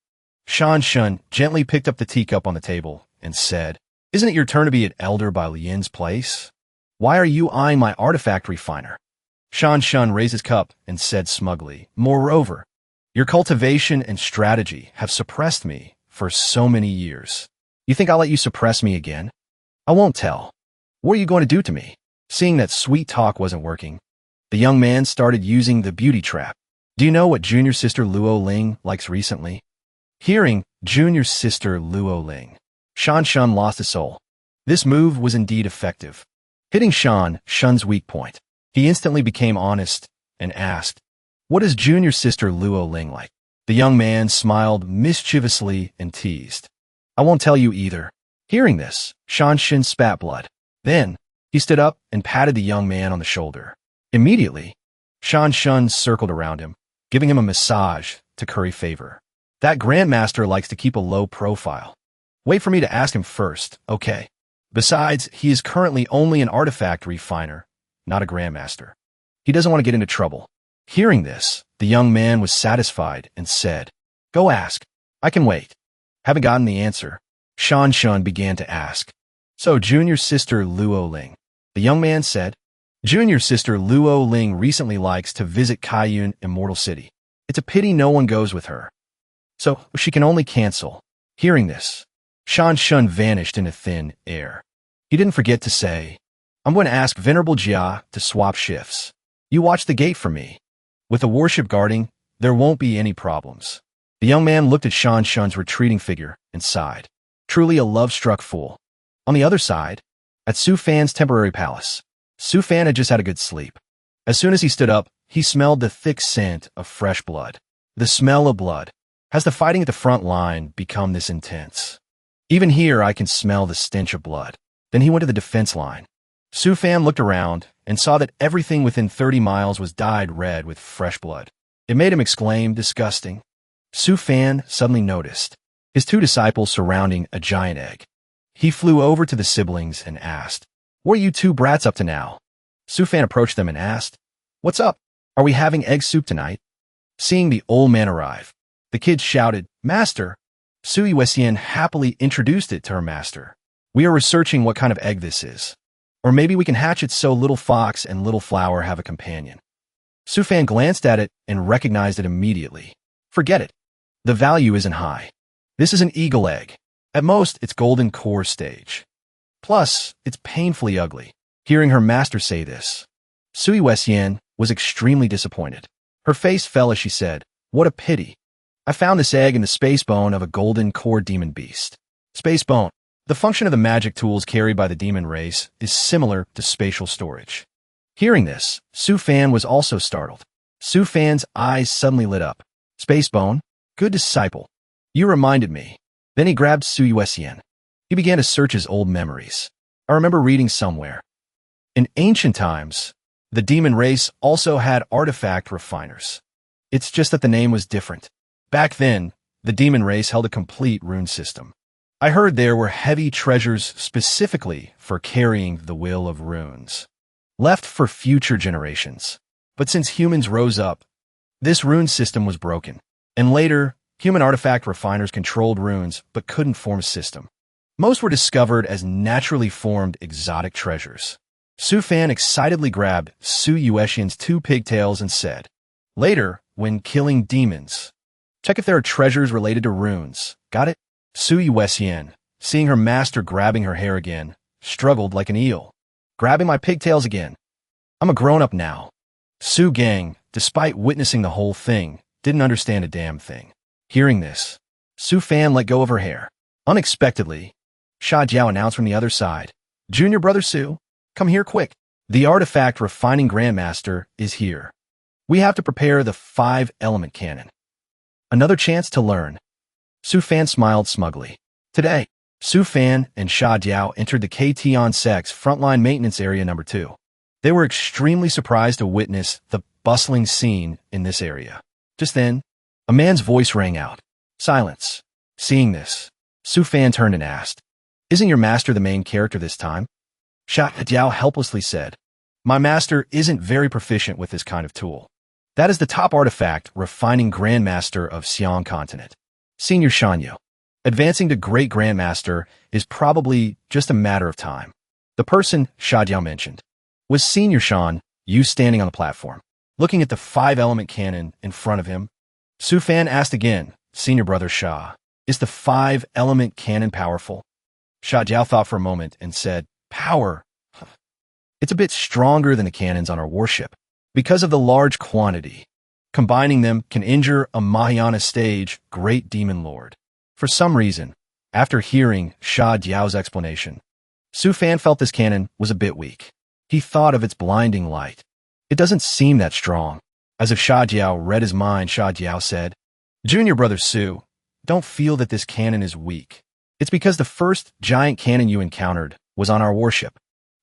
Shan Shun gently picked up the teacup on the table and said, "Isn't it your turn to be an elder by Lian's place? Why are you eyeing my artifact refiner?" Shan Shun raised his cup and said smugly, "Moreover, your cultivation and strategy have suppressed me for so many years. You think I'll let you suppress me again? I won't tell. What are you going to do to me?" Seeing that sweet talk wasn't working, the young man started using the beauty trap. "Do you know what junior sister Luo Ling likes recently?" Hearing junior sister Luo Ling, Shan Shun lost his soul. This move was indeed effective, hitting Shan Shun's weak point. He instantly became honest and asked, "What is junior sister Luo Ling like?" The young man smiled mischievously and teased, "I won't tell you either." Hearing this, Shan Shun spat blood. Then, he stood up and patted the young man on the shoulder. Immediately, Shan Shun circled around him, giving him a massage to curry favor. "That Grandmaster likes to keep a low profile. Wait for me to ask him first, okay? Besides, he is currently only an artifact refiner, not a Grandmaster. He doesn't want to get into trouble." Hearing this, the young man was satisfied and said, "Go ask. I can wait." Having gotten the answer, Shan Shun began to ask, "So, junior sister Luo Ling?" The young man said, "Junior sister Luo Ling recently likes to visit Kaiyun Immortal City. It's a pity no one goes with her, so she can only cancel." Hearing this, Shan Shun vanished into thin air. He didn't forget to say, "I'm going to ask Venerable Jia to swap shifts. You watch the gate for me. With the warship guarding, there won't be any problems." The young man looked at Shan Shun's retreating figure and sighed. Truly a love-struck fool. On the other side, at Su Fan's temporary palace, Su Fan had just had a good sleep. As soon as he stood up, he smelled the thick scent of fresh blood. The smell of blood. Has the fighting at the front line become this intense? Even here, I can smell the stench of blood. Then he went to the defense line. Su Fan looked around and saw that everything within 30 miles was dyed red with fresh blood. It made him exclaim, "Disgusting." Su Fan suddenly noticed his two disciples surrounding a giant egg. He flew over to the siblings and asked, "What are you two brats up to now?" Su Fan approached them and asked, "What's up? Are we having egg soup tonight?" Seeing the old man arrive, the kids shouted, "Master!" Sui Wessian happily introduced it to her master. "We are researching what kind of egg this is. Or maybe we can hatch it so Little Fox and Little Flower have a companion." Su Fan glanced at it and recognized it immediately. "Forget it. The value isn't high. This is an eagle egg. At most, it's golden core stage. Plus, it's painfully ugly." Hearing her master say this, Sui Wessian was extremely disappointed. Her face fell as she said, "What a pity. I found this egg in the space bone of a golden core demon beast." Space bone. The function of the magic tools carried by the demon race is similar to spatial storage. Hearing this, Su Fan was also startled. Su Fan's eyes suddenly lit up. "Space bone? Good disciple. You reminded me." Then he grabbed Sui Wessian. He began to search his old memories. I remember reading somewhere. In ancient times, the demon race also had artifact refiners. It's just that the name was different. Back then, the demon race held a complete rune system. I heard there were heavy treasures specifically for carrying the will of runes, left for future generations. But since humans rose up, this rune system was broken. And later, human artifact refiners controlled runes but couldn't form a system. Most were discovered as naturally formed exotic treasures. Su Fan excitedly grabbed Su Yuexian's 2 pigtails and said, "Later, when killing demons, check if there are treasures related to runes. Got it?" Su Yuexian, seeing her master grabbing her hair again, struggled like an eel. "Grabbing my pigtails again. I'm a grown-up now." Su Gang, despite witnessing the whole thing, didn't understand a damn thing. Hearing this, Su Fan let go of her hair. Unexpectedly, Sha Jiao announced from the other side, "Junior brother Su, come here quick. The artifact refining grandmaster is here. We have to prepare the 5-element cannon." Another chance to learn. Su Fan smiled smugly. Today, Su Fan and Sha Jiao entered the Ktion Sect's frontline maintenance area number 2. They were extremely surprised to witness the bustling scene in this area. Just then, a man's voice rang out. Silence. Seeing this, Su Fan turned and asked, "Isn't your master the main character this time?" Sha Jiao helplessly said, "My master isn't very proficient with this kind of tool. That is the top artifact refining grandmaster of Xiang continent, Senior Shanyu. Advancing to great grandmaster is probably just a matter of time." The person Sha Jiao mentioned was Senior Shan Yu, standing on the platform, looking at the 5-element cannon in front of him. Su Fan asked again, "Senior brother Sha, is the 5-element cannon powerful?" Sha Jiao thought for a moment and said, "Power? It's a bit stronger than the cannons on our warship. Because of the large quantity, combining them can injure a Mahayana stage great demon lord." For some reason, after hearing Sha Jiao's explanation, Su Fan felt this cannon was a bit weak. He thought of its blinding light. It doesn't seem that strong. As if Sha Jiao read his mind, Sha Jiao said, "Junior brother Su, don't feel that this cannon is weak. It's because the first giant cannon you encountered was on our warship.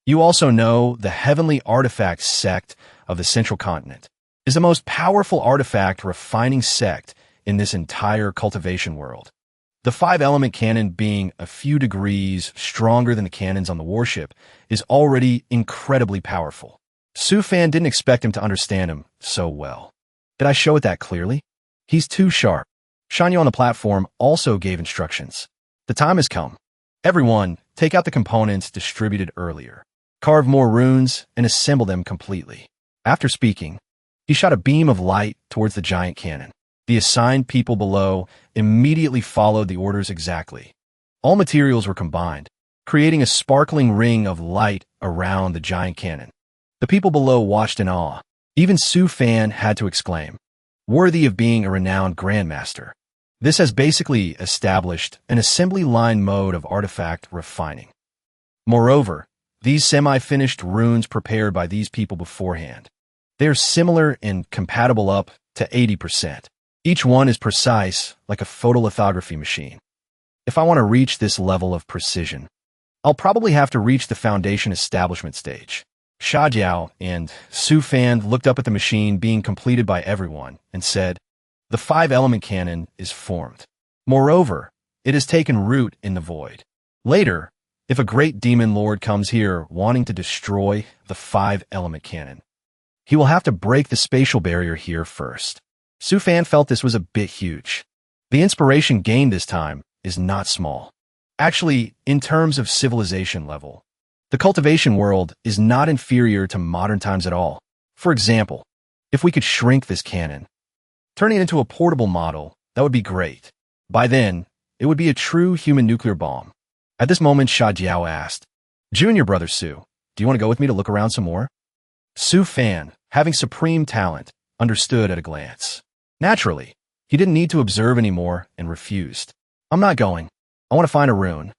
You also know the heavenly artifact sect of the central continent is the most powerful artifact refining sect in this entire cultivation world. The 5-element cannon, being a few degrees stronger than the cannons on the warship, is already incredibly powerful." Su Fan didn't expect him to understand him so well. "Did I show it that clearly? He's too sharp." Shanyu on the platform also gave instructions. "The time has come. Everyone, take out the components distributed earlier. Carve more runes and assemble them completely." After speaking, he shot a beam of light towards the giant cannon. The assigned people below immediately followed the orders exactly. All materials were combined, creating a sparkling ring of light around the giant cannon. The people below watched in awe. Even Su Fan had to exclaim, "Worthy of being a renowned grandmaster." This has basically established an assembly line mode of artifact refining. Moreover, these semi-finished runes prepared by these people beforehand, they're similar and compatible up to 80%. Each one is precise like a photolithography machine. If I want to reach this level of precision, I'll probably have to reach the foundation establishment stage. Sha Jiao and Su Fan looked up at the machine being completed by everyone and said, "The 5-element cannon is formed. Moreover, it has taken root in the void. Later, if a great demon lord comes here wanting to destroy the 5-element cannon, he will have to break the spatial barrier here first." Su Fan felt this was a bit huge. The inspiration gained this time is not small. Actually, in terms of civilization level, the cultivation world is not inferior to modern times at all. For example, if we could shrink this cannon, turning it into a portable model, that would be great. By then, it would be a true human nuclear bomb. At this moment, Sha Jiao asked, "Junior brother Su, do you want to go with me to look around some more?" Su Fan, having supreme talent, understood at a glance. Naturally, he didn't need to observe anymore and refused. "I'm not going. I want to find a rune.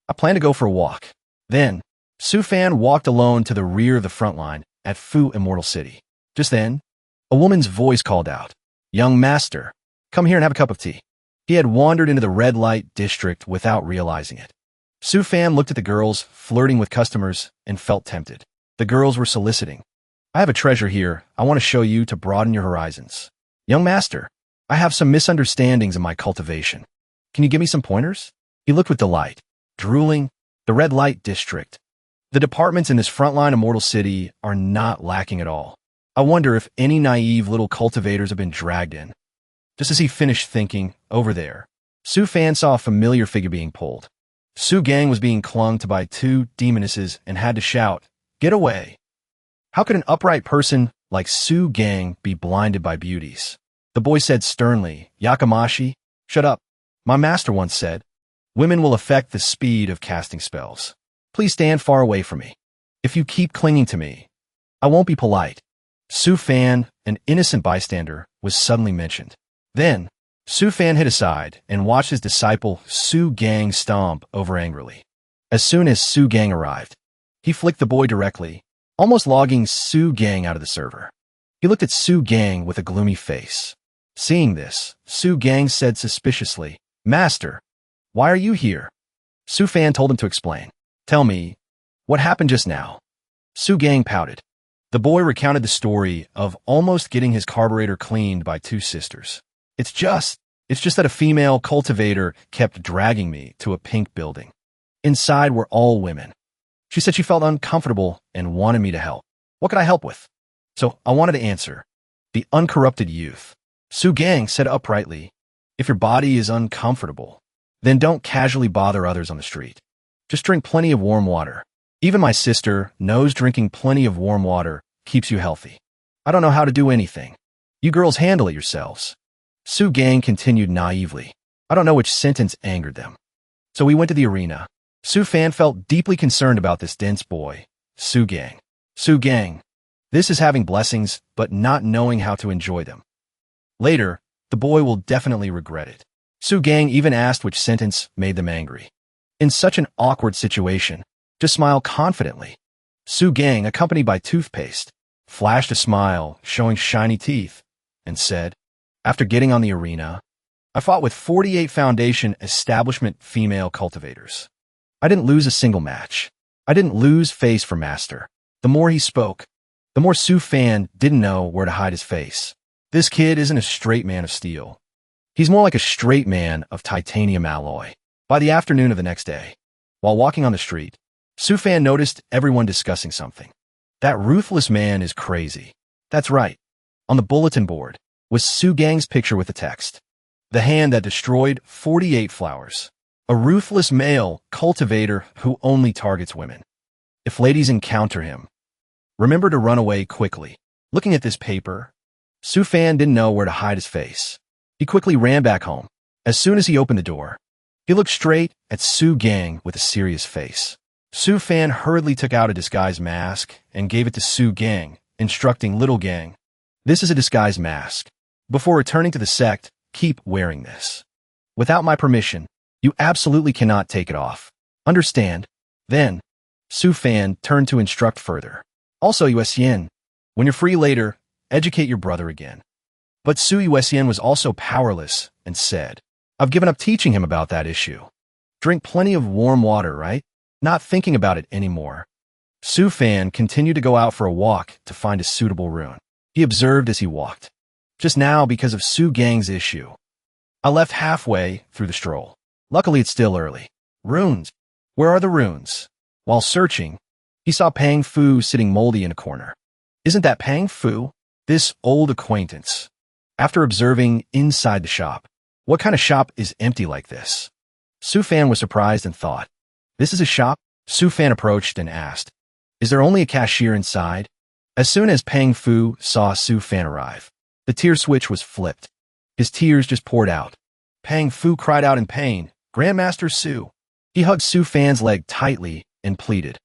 I plan to go for a walk." Then, Su Fan walked alone to the rear of the front line at Fu Immortal City. Just then, a woman's voice called out, "Young master, come here and have a cup of tea." He had wandered into the red light district without realizing it. Su Fan looked at the girls flirting with customers and felt tempted. The girls were soliciting. I have a treasure here I want to show you to broaden your horizons. Young master, I have some misunderstandings in my cultivation. Can you give me some pointers? He looked with delight, drooling. The red light district. The departments in this frontline immortal city are not lacking at all. I wonder if any naive little cultivators have been dragged in. Just as he finished thinking, over there, Su Fan saw a familiar figure being pulled. Su Gang was being clung to by two demonesses and had to shout, "Get away!" How could an upright person like Su Gang be blinded by beauties? The boy said sternly, "Yakamashi, shut up. My master once said, women will affect the speed of casting spells. Please stand far away from me. If you keep clinging to me, I won't be polite." Su Fan, an innocent bystander, was suddenly mentioned. Then, Su Fan hid aside and watched his disciple Su Gang stomp over angrily. As soon as Su Gang arrived, he flicked the boy directly, almost logging Su Gang out of the server. He looked at Su Gang with a gloomy face. Seeing this, Su Gang said suspiciously, "Master, why are you here?" Su Fan told him to explain. "Tell me, what happened just now?" Su Gang pouted. The boy recounted the story of almost getting his carburetor cleaned by two sisters. It's just that a female cultivator kept dragging me to a pink building. Inside were all women. She said she felt uncomfortable and wanted me to help. What could I help with? So I wanted to answer. The uncorrupted youth. Su Gang said uprightly, "If your body is uncomfortable, then don't casually bother others on the street. Just drink plenty of warm water. Even my sister knows drinking plenty of warm water keeps you healthy. I don't know how to do anything. You girls handle it yourselves." Su Gang continued naively. I don't know which sentence angered them. So we went to the arena. Su Fan felt deeply concerned about this dense boy, Su Gang. Su Gang, this is having blessings, but not knowing how to enjoy them. Later, the boy will definitely regret it. Su Gang even asked which sentence made them angry. In such an awkward situation, just smile confidently. Su Gang, accompanied by toothpaste, flashed a smile showing shiny teeth and said, "After getting on the arena, I fought with 48 Foundation establishment female cultivators. I didn't lose a single match. I didn't lose face for master." The more he spoke, the more Su Fan didn't know where to hide his face. This kid isn't a straight man of steel. He's more like a straight man of titanium alloy. By the afternoon of the next day, while walking on the street, Su Fan noticed everyone discussing something. That ruthless man is crazy. That's right. On the bulletin board was Su Gang's picture with the text, "The hand that destroyed 48 flowers. A ruthless male cultivator who only targets women. If ladies encounter him, remember to run away quickly." Looking at this paper, Su Fan didn't know where to hide his face. He quickly ran back home. As soon as he opened the door, he looked straight at Su Gang with a serious face. Su Fan hurriedly took out a disguise mask and gave it to Su Gang, instructing Little Gang, "This is a disguise mask. Before returning to the sect, keep wearing this. Without my permission, you absolutely cannot take it off. Understand?" Then, Su Fan turned to instruct further. "Also, Yuesien, when you're free later, educate your brother again." But Su Yuesien was also powerless and said, "I've given up teaching him about that issue. Drink plenty of warm water, right? Not thinking about it anymore." Su Fan continued to go out for a walk to find a suitable rune. He observed as he walked. Just now, because of Su Gang's issue, I left halfway through the stroll. Luckily, it's still early. Runes. Where are the runes? While searching, he saw Pang Fu sitting moldy in a corner. Isn't that Pang Fu? This old acquaintance. After observing inside the shop, what kind of shop is empty like this? Su Fan was surprised and thought, "This is a shop?" Su Fan approached and asked, "Is there only a cashier inside?" As soon as Pang Fu saw Su Fan arrive, the tear switch was flipped. His tears just poured out. Pang Fu cried out in pain, "Grandmaster Su." He hugged Su Fan's leg tightly and pleaded,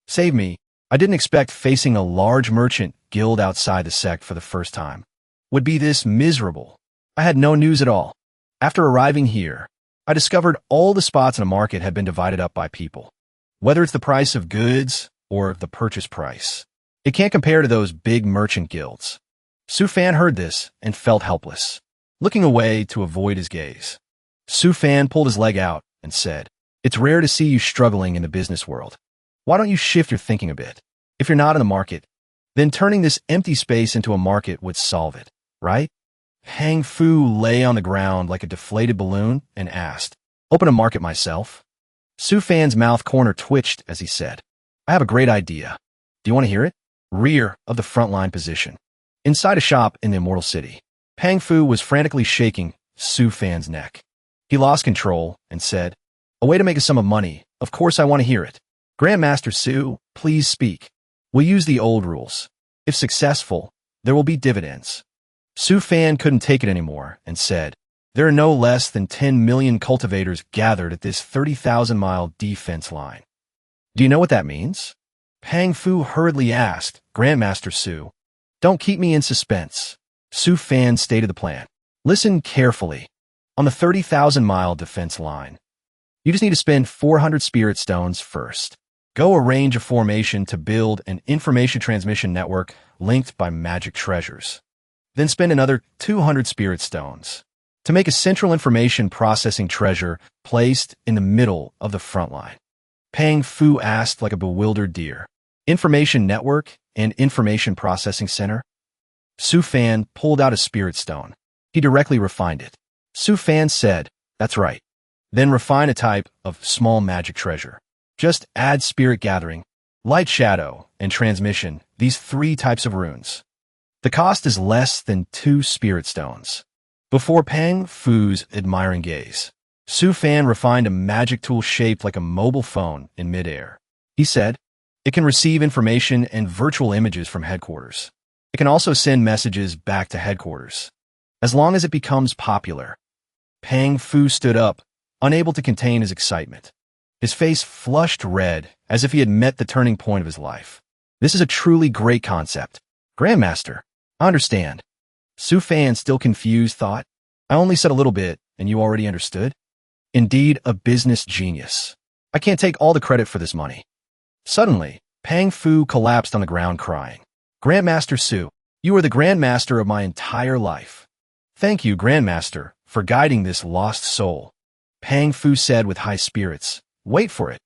"Save me. I didn't expect facing a large merchant guild outside the sect for the first time would be this miserable. I had no news at all. After arriving here, I discovered all the spots in a market had been divided up by people. Whether it's the price of goods or the purchase price, it can't compare to those big merchant guilds." Su Fan heard this and felt helpless. Looking away to avoid his gaze, Su Fan pulled his leg out and said, It's rare to see you struggling in the business world. Why don't you shift your thinking a bit? If you're not in the market, then turning this empty space into a market would solve it, right? Hang Fu lay on the ground like a deflated balloon and asked, "Open a market myself?" Su Fan's mouth corner twitched as he said, "I have a great idea. Do you want to hear it?" Rear of the frontline position. Inside a shop in the Immortal City, Pang Fu was frantically shaking Su Fan's neck. He lost control and said, "A way to make a sum of money. Of course I want to hear it. Grandmaster Su, please speak. We'll use the old rules. If successful, there will be dividends." Su Fan couldn't take it anymore and said, "There are no less than 10 million cultivators gathered at this 30,000-mile defense line. Do you know what that means?" Pang Fu hurriedly asked, "Grandmaster Su, don't keep me in suspense." Su Fan stated the plan. "Listen carefully. On the 30,000-mile defense line, you just need to spend 400 spirit stones first. Go arrange a formation to build an information transmission network linked by magic treasures. Then spend another 200 spirit stones to make a central information processing treasure placed in the middle of the front line." Pang Fu asked like a bewildered deer, "Information network and information processing center?" Su Fan pulled out a spirit stone. He directly refined it. Su Fan said, "That's right. Then refine a type of small magic treasure. Just add spirit gathering, light shadow, and transmission, these 3 types of runes. The cost is less than 2 spirit stones." Before Pang Fu's admiring gaze, Su Fan refined a magic tool shaped like a mobile phone in midair. He said, "It can receive information and virtual images from headquarters. It can also send messages back to headquarters. As long as it becomes popular." Pang Fu stood up, unable to contain his excitement. His face flushed red, as if he had met the turning point of his life. "This is a truly great concept. Grandmaster, I understand." Su Fan, still confused, thought, "I only said a little bit, and you already understood? Indeed, a business genius. I can't take all the credit for this money." Suddenly, Pang Fu collapsed on the ground crying. "Grandmaster Su, you are the Grandmaster of my entire life. Thank you, Grandmaster, for guiding this lost soul." Pang Fu said with high spirits, "Wait for it.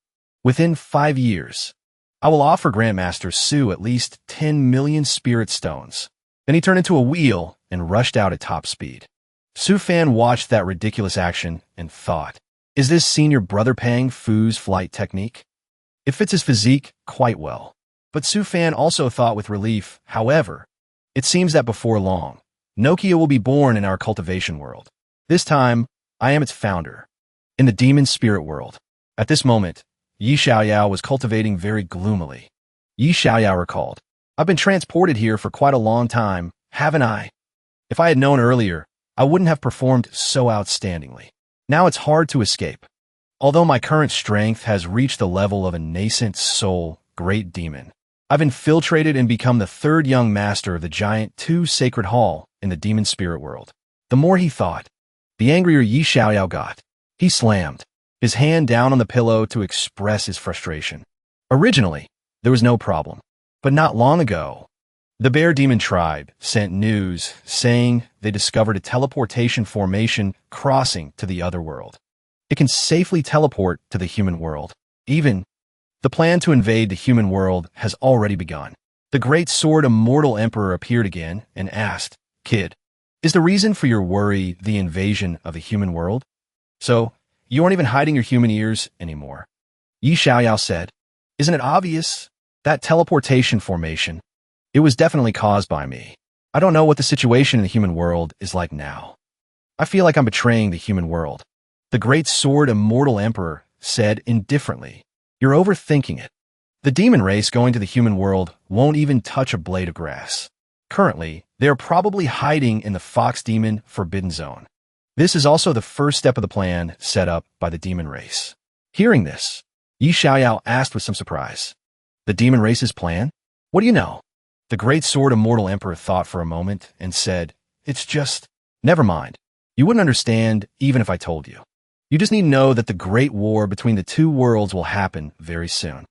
Within 5 years, I will offer Grandmaster Su at least 10 million spirit stones." Then he turned into a wheel and rushed out at top speed. Su Fan watched that ridiculous action and thought, "Is this senior brother Pang Fu's flight technique? It fits his physique quite well." But Su Fan also thought with relief, "However, it seems that before long, Nokia will be born in our cultivation world. This time, I am its founder. In the demon spirit world." At this moment, Yi Xiaoyao was cultivating very gloomily. Yi Xiaoyao recalled, "I've been transported here for quite a long time, haven't I? If I had known earlier, I wouldn't have performed so outstandingly. Now it's hard to escape. Although my current strength has reached the level of a nascent soul, great demon, I've infiltrated and become the 3rd young master of the giant 2 sacred hall in the demon spirit world." The more he thought, the angrier Yi Xiaoyao got. He slammed his hand down on the pillow to express his frustration. Originally, there was no problem. But not long ago, the Bear Demon Tribe sent news saying they discovered a teleportation formation crossing to the other world. It can safely teleport to the human world. Even the plan to invade the human world has already begun. The Great Sword Immortal Emperor appeared again and asked, "Kid, is the reason for your worry the invasion of the human world? So, you aren't even hiding your human ears anymore?" Yi Xiaoyao said, "Isn't it obvious? That teleportation formation, it was definitely caused by me. I don't know what the situation in the human world is like now. I feel like I'm betraying the human world." The Great Sword Immortal Emperor said indifferently, "You're overthinking it. The demon race going to the human world won't even touch a blade of grass. Currently, they are probably hiding in the Fox Demon Forbidden Zone. This is also the first step of the plan set up by the demon race." Hearing this, Yi Xiaoyao asked with some surprise, "The demon race's plan? What do you know?" The Great Sword Immortal Emperor thought for a moment and said, "It's just, never mind. You wouldn't understand even if I told you. You just need to know that the great war between the 2 worlds will happen very soon."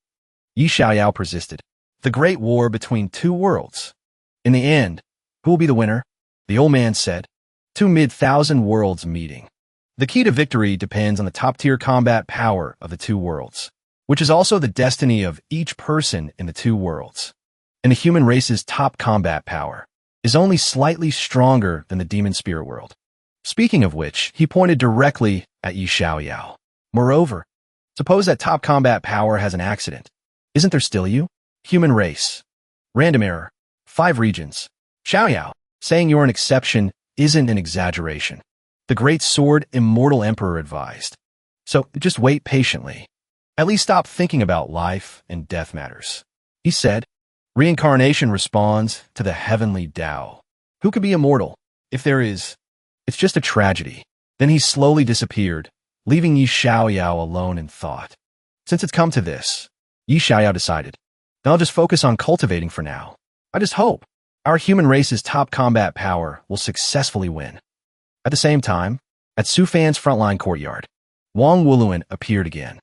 Yi Xiaoyao persisted. "The great war between 2 worlds. In the end, who will be the winner?" The old man said, 2 mid-thousand worlds meeting. The key to victory depends on the top-tier combat power of the two worlds, which is also the destiny of each person in the two worlds. And the human race's top combat power is only slightly stronger than the demon spirit world. Speaking of which, he pointed directly at Yi Xiaoyao. Moreover, suppose that top combat power has an accident. Isn't there still you? Human race. Random error. 5 regions. Xiaoyao, saying you're an exception isn't an exaggeration. The great sword immortal emperor advised. So just wait patiently. At least stop thinking about life and death matters. He said, reincarnation responds to the heavenly Tao. Who could be immortal? If there is, it's just a tragedy. Then he slowly disappeared, leaving Yi Xiaoyao alone in thought. Since it's come to this, Yi Xiaoyao decided, then I'll just focus on cultivating for now. I just hope our human race's top combat power will successfully win. At the same time, at Su Fan's frontline courtyard, Wang Wuluan appeared again.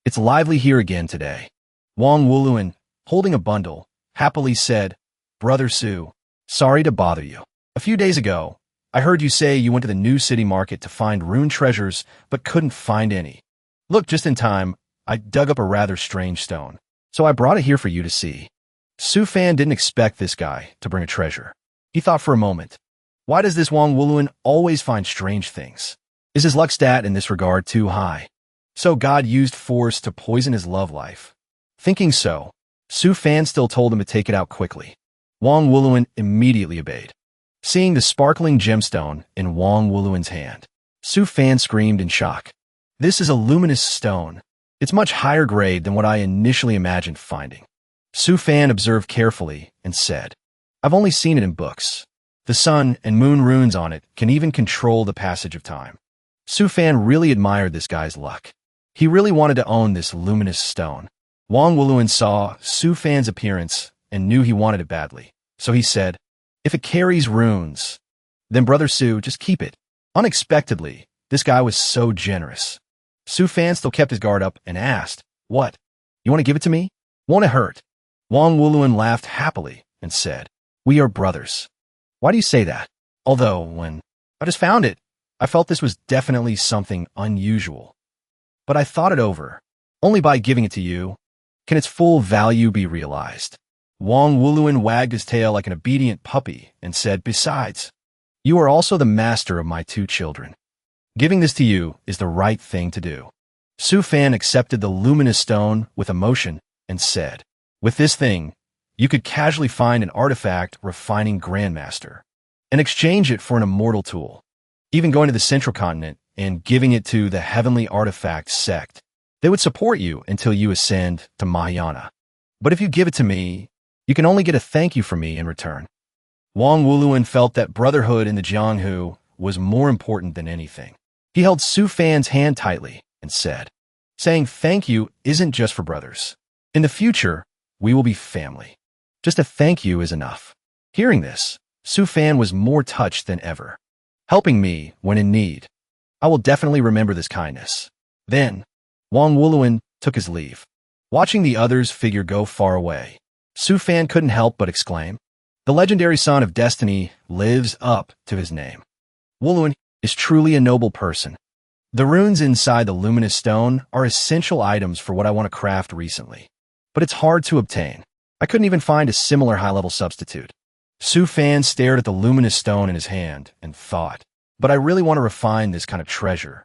It's lively here again today. Wang Wuluan, holding a bundle, happily said, Brother Su, sorry to bother you. A few days ago, I heard you say you went to the new city market to find rune treasures but couldn't find any. Look, just in time, I dug up a rather strange stone, so I brought it here for you to see. Su Fan didn't expect this guy to bring a treasure. He thought for a moment, why does this Wang Wuluan always find strange things? Is his luck stat in this regard too high? So God used force to poison his love life. Thinking so, Su Fan still told him to take it out quickly. Wang Wuluan immediately obeyed. Seeing the sparkling gemstone in Wang Wuluan's hand, Su Fan screamed in shock. This is a luminous stone. It's much higher grade than what I initially imagined finding. Su Fan observed carefully and said, I've only seen it in books. The sun and moon runes on it can even control the passage of time. Su Fan really admired this guy's luck. He really wanted to own this luminous stone. Wang Wuluan saw Su Fan's appearance and knew he wanted it badly. So he said, if it carries runes, then Brother Su, just keep it. Unexpectedly, this guy was so generous. Su Fan still kept his guard up and asked, what? You want to give it to me? Won't it hurt? Wang Wuluan laughed happily and said, we are brothers. Why do you say that? Although, when I just found it, I felt this was definitely something unusual. But I thought it over. Only by giving it to you can its full value be realized. Wang Wuluan wagged his tail like an obedient puppy and said, besides, you are also the master of my 2 children. Giving this to you is the right thing to do. Su Fan accepted the luminous stone with emotion and said, with this thing, you could casually find an artifact refining grandmaster and exchange it for an immortal tool. Even going to the central continent and giving it to the heavenly artifact sect, they would support you until you ascend to Mahayana. But if you give it to me, you can only get a thank you from me in return. Wang Wuluan felt that brotherhood in the Jianghu was more important than anything. He held Su Fan's hand tightly and said, saying thank you isn't just for brothers. In the future, we will be family. Just a thank you is enough. Hearing this, Su Fan was more touched than ever. Helping me when in need. I will definitely remember this kindness. Then, Wang Wuluan took his leave. Watching the others figure go far away, Su Fan couldn't help but exclaim, the legendary son of destiny lives up to his name. Wuluan is truly a noble person. The runes inside the luminous stone are essential items for what I want to craft recently. But it's hard to obtain. I couldn't even find a similar high-level substitute. Su Fan stared at the luminous stone in his hand and thought, but I really want to refine this kind of treasure.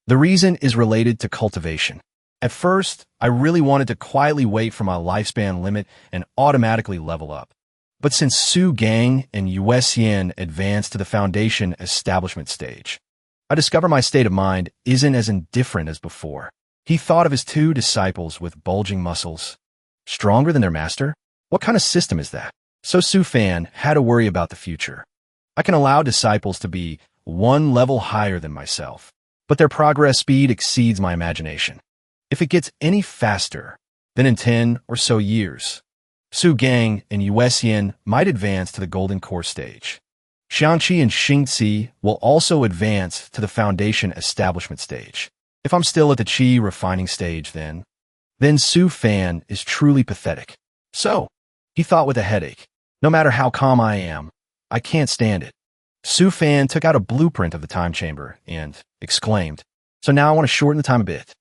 The reason is related to cultivation. At first, I really wanted to quietly wait for my lifespan limit and automatically level up. But since Su Gang and Yue Xian advanced to the foundation establishment stage, I discover my state of mind isn't as indifferent as before. He thought of his 2 disciples with bulging muscles. Stronger than their master? What kind of system is that? So Su Fan had to worry about the future. I can allow disciples to be 1 level higher than myself, but their progress speed exceeds my imagination. If it gets any faster, then in 10 or so years, Su Gang and Yue Xian might advance to the Golden Core stage. Xiangqi and Xingzi will also advance to the foundation establishment stage. If I'm still at the Qi refining stage then Su Fan is truly pathetic. So, he thought with a headache, no matter how calm I am, I can't stand it. Su Fan took out a blueprint of the time chamber and exclaimed, "So now I want to shorten the time a bit.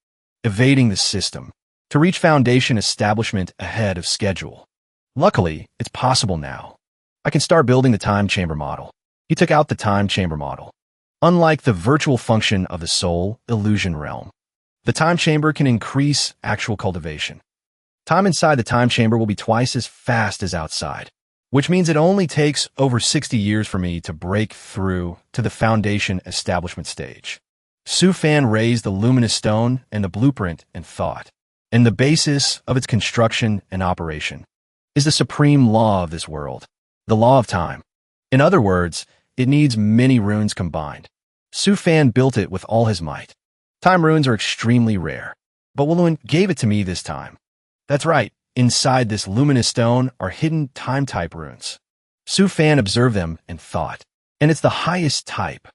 Evading the system to reach foundation establishment ahead of schedule. Luckily, it's possible now. I can start building the time chamber model." He took out the time chamber model. Unlike the virtual function of the soul illusion realm, the time chamber can increase actual cultivation. Time inside the time chamber will be twice as fast as outside, which means it only takes over 60 years for me to break through to the foundation establishment stage. Su Fan raised the luminous stone and the blueprint and thought, and the basis of its construction and operation is the supreme law of this world, the law of time. In other words, it needs many runes combined. Su Fan built it with all his might. Time runes are extremely rare, but Wulun gave it to me this time. That's right, inside this luminous stone are hidden time-type runes. Su Fan observed them and thought, and it's the highest type,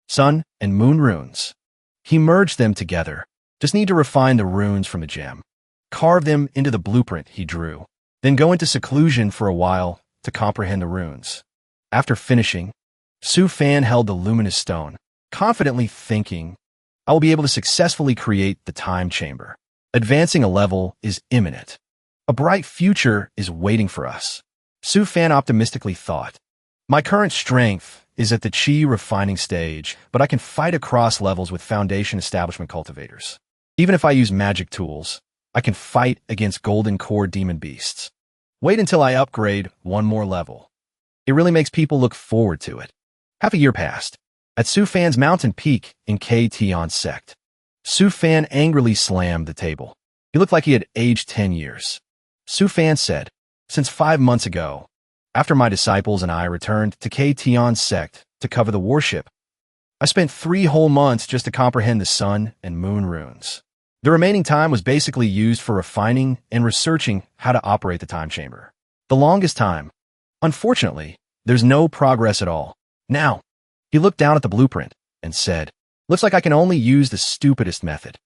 sun and moon runes. He merged them together, just need to refine the runes from the gem, carve them into the blueprint he drew, then go into seclusion for a while to comprehend the runes. After finishing, Su Fan held the luminous stone, confidently thinking, I will be able to successfully create the time chamber. Advancing a level is imminent. A bright future is waiting for us. Su Fan optimistically thought, my current strength is at the chi refining stage, but I can fight across levels with foundation establishment cultivators. Even if I use magic tools, I can fight against golden core demon beasts. Wait until I upgrade one more level. It really makes people look forward to it. Half a year passed. At Su Fan's mountain peak in Ktion sect, Su Fan angrily slammed the table. He looked like he had aged 10 years. Su Fan said, since 5 months ago, after my disciples and I returned to Ktion sect to cover the warship, I spent 3 whole months just to comprehend the sun and moon runes. The remaining time was basically used for refining and researching how to operate the time chamber. The longest time. Unfortunately, there's no progress at all. Now, he looked down at the blueprint and said, looks like I can only use the stupidest method.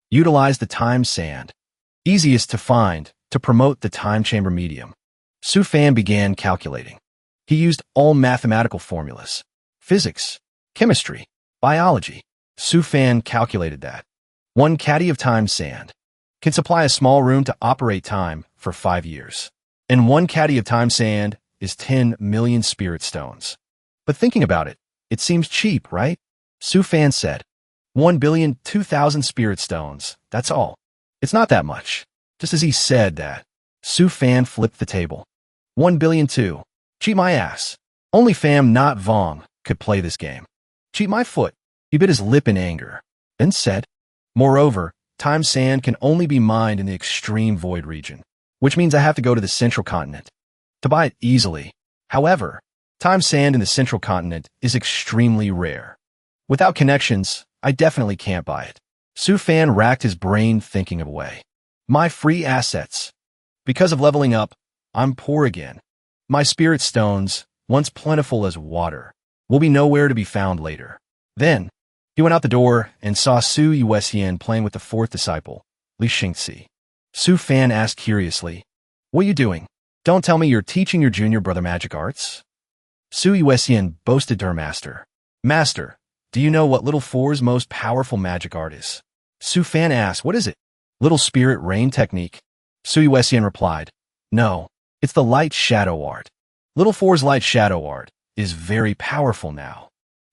Utilize the time sand. Easiest to find to promote the time chamber medium. Su Fan began calculating. He used all mathematical formulas. Physics, chemistry, biology. Su Fan calculated that 1 caddy of time sand can supply a small room to operate time for 5 years. And 1 caddy of time sand is 10 million spirit stones. But thinking about it, it seems cheap, right? Su Fan said, 1,002,000 spirit stones, that's all. It's not that much. Just as he said that, Su Fan flipped the table. 1,000,002,000. Cheat my ass. Only Pham not Vong could play this game. Cheat my foot. He bit his lip in anger, then said, moreover, time sand can only be mined in the extreme void region, which means I have to go to the central continent to buy it easily. However, time sand in the central continent is extremely rare. Without connections, I definitely can't buy it. Su Fan racked his brain thinking of a way. My free assets. Because of leveling up, I'm poor again. My spirit stones, once plentiful as water, will be nowhere to be found later. Then, he went out the door and saw Su Yuesian playing with the 4th disciple, Li Xingxi. Su Fan asked curiously, what are you doing? Don't tell me you're teaching your junior brother magic arts? Su Yuesian boasted to her master. Master, do you know what Little Four's most powerful magic art is? Su Fan asked, what is it? Little Spirit Rain technique. Su Yuesian replied, no, it's the light shadow art. Little Four's light shadow art is very powerful now.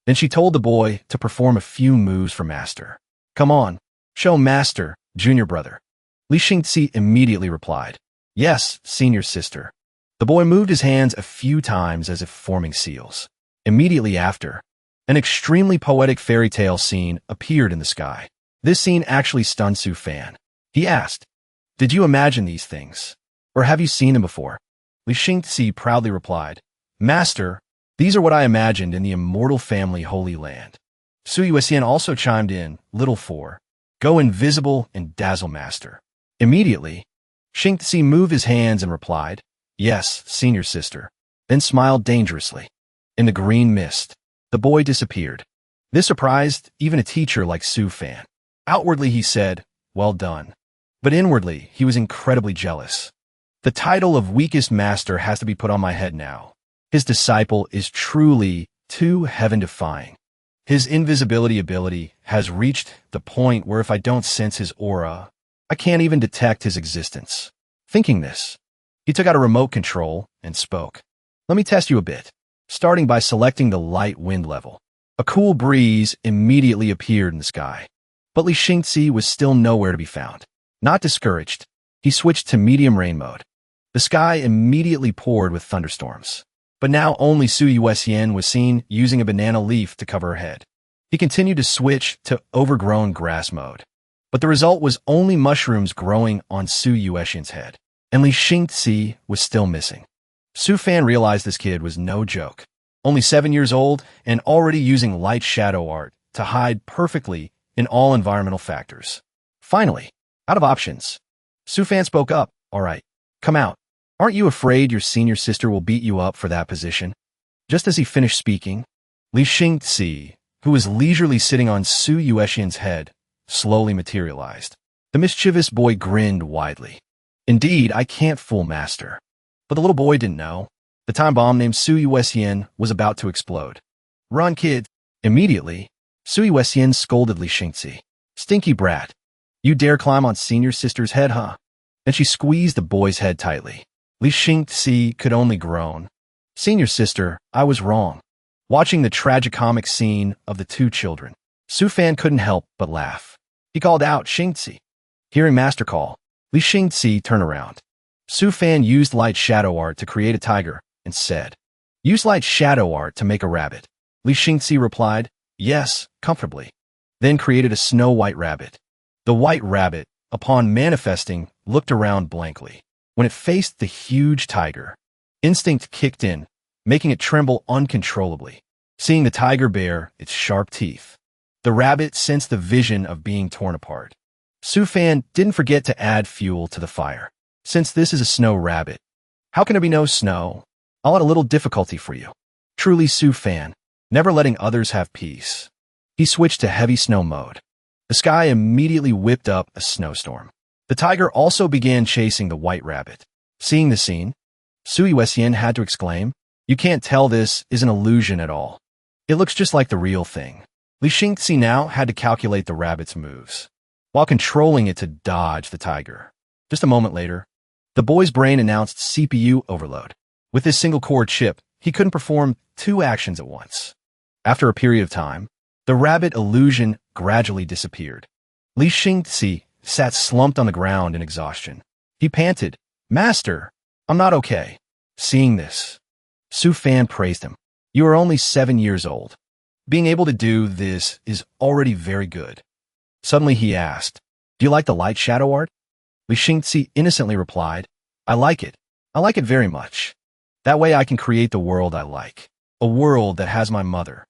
Then she told the boy to perform a few moves for master. Come on, show master, junior brother. Li Xingxi immediately replied, yes, senior sister. The boy moved his hands a few times as if forming seals. Immediately after, an extremely poetic fairy tale scene appeared in the sky. This scene actually stunned Su Fan. He asked, did you imagine these things? Or have you seen them before? Li Xingxi proudly replied, Master, these are what I imagined in the immortal family Holy Land. Su Yuesian also chimed in, Little Four, go invisible and dazzle master. Immediately, Xingxi moved his hands and replied, yes, senior sister, then smiled dangerously. In the green mist, the boy disappeared. This surprised even a teacher like Su Fan. Outwardly he said, well done. But inwardly, he was incredibly jealous. The title of weakest master has to be put on my head now. His disciple is truly too heaven-defying. His invisibility ability has reached the point where if I don't sense his aura, I can't even detect his existence. Thinking this, he took out a remote control and spoke. Let me test you a bit, starting by selecting the light wind level. A cool breeze immediately appeared in the sky. But Li Xingzi was still nowhere to be found. Not discouraged, he switched to medium rain mode. The sky immediately poured with thunderstorms. But now only Su Yuxian was seen using a banana leaf to cover her head. He continued to switch to overgrown grass mode. But the result was only mushrooms growing on Su Yuxian's head. And Li Xingzi was still missing. Su Fan realized this kid was no joke. Only 7 years old and already using light shadow art to hide perfectly in all environmental factors. Finally, out of options, Su Fan spoke up. All right, come out. Aren't you afraid your senior sister will beat you up for that position? Just as he finished speaking, Li Xingzi, who was leisurely sitting on Su Yuxian's head, slowly materialized. The mischievous boy grinned widely. Indeed, I can't fool Master. But the little boy didn't know. The time bomb named Su Yuxian was about to explode. Run, kid! Immediately, Su Yuxian scolded Li Xingzi. Stinky brat. You dare climb on senior sister's head, huh? And she squeezed the boy's head tightly. Li Xingzi could only groan. Senior sister, I was wrong. Watching the tragicomic scene of the two children, Su Fan couldn't help but laugh. He called out, Xingzi. Hearing Master call, Li Xingzi turned around. Su Fan used light shadow art to create a tiger and said, Use light shadow art to make a rabbit. Li Xingzi replied, Yes, comfortably. Then created a snow-white rabbit. The white rabbit, upon manifesting, looked around blankly. When it faced the huge tiger, instinct kicked in, making it tremble uncontrollably. Seeing the tiger bare its sharp teeth, the rabbit sensed the vision of being torn apart. Su Fan didn't forget to add fuel to the fire. Since this is a snow rabbit, how can there be no snow? I'll add a little difficulty for you. Truly Su Fan, never letting others have peace. He switched to heavy snow mode. The sky immediately whipped up a snowstorm. The tiger also began chasing the white rabbit. Seeing the scene, Su Yuxian had to exclaim, You can't tell this is an illusion at all. It looks just like the real thing. Li Xingzi now had to calculate the rabbit's moves, while controlling it to dodge the tiger. Just a moment later, the boy's brain announced CPU overload. With his single-core chip, he couldn't perform 2 actions at once. After a period of time, the rabbit illusion gradually disappeared. Li Xingzi sat slumped on the ground in exhaustion. He panted, Master, I'm not okay. Seeing this, Su Fan praised him. You are only 7 years old. Being able to do this is already very good. Suddenly he asked, Do you like the light shadow art? Li Xingzi innocently replied, I like it. I like it very much. That way I can create the world I like. A world that has my mother.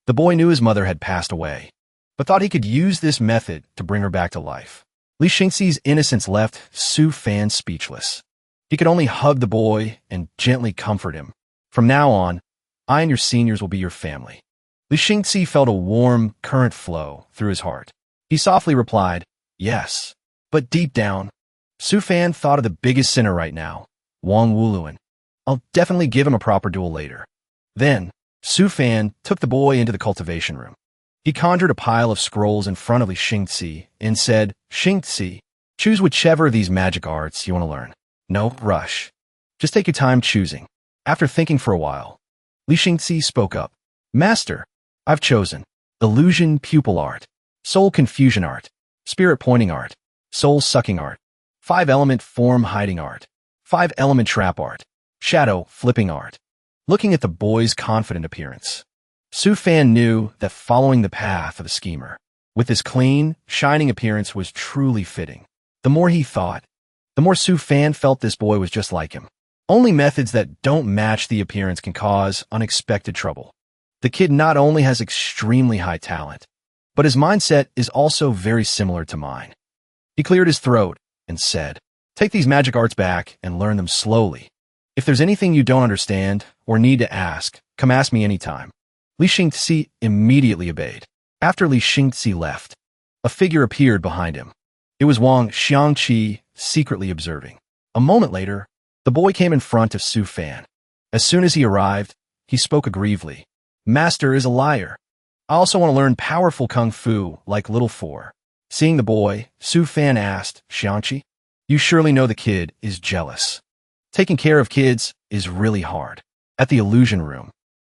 The boy knew his mother had passed away, but thought he could use this method to bring her back to life. Li Xingzi's innocence left Su Fan speechless. He could only hug the boy and gently comfort him. From now on, I and your seniors will be your family. Li Xingzi felt a warm current flow through his heart. He softly replied, Yes. But deep down, Su Fan thought of the biggest sinner right now, Wang Wuluan. I'll definitely give him a proper duel later. Then, Su Fan took the boy into the cultivation room. He conjured a pile of scrolls in front of Li Xingzi and said, Xingzi, choose whichever of these magic arts you want to learn. No rush. Just take your time choosing. After thinking for a while, Li Xingzi spoke up. Master, I've chosen illusion pupil art, soul confusion art, spirit pointing art, soul sucking art, 5-element form hiding art, 5-element trap art, shadow flipping art. Looking at the boy's confident appearance, Su Fan knew that following the path of a schemer, with his clean, shining appearance was truly fitting. The more he thought, the more Su Fan felt this boy was just like him. Only methods that don't match the appearance can cause unexpected trouble. The kid not only has extremely high talent, but his mindset is also very similar to mine. He cleared his throat and said, Take these magic arts back and learn them slowly. If there's anything you don't understand or need to ask, come ask me anytime. Li Xingzi immediately obeyed. After Li Xingzi left, a figure appeared behind him. It was Wang Xiangqi secretly observing. A moment later, the boy came in front of Su Fan. As soon as he arrived, he spoke aggrievely. Master is a liar. I also want to learn powerful kung fu like Little Four. Seeing the boy, Su Fan asked, Xiangqi, you surely know the kid is jealous. Taking care of kids is really hard. At the illusion room,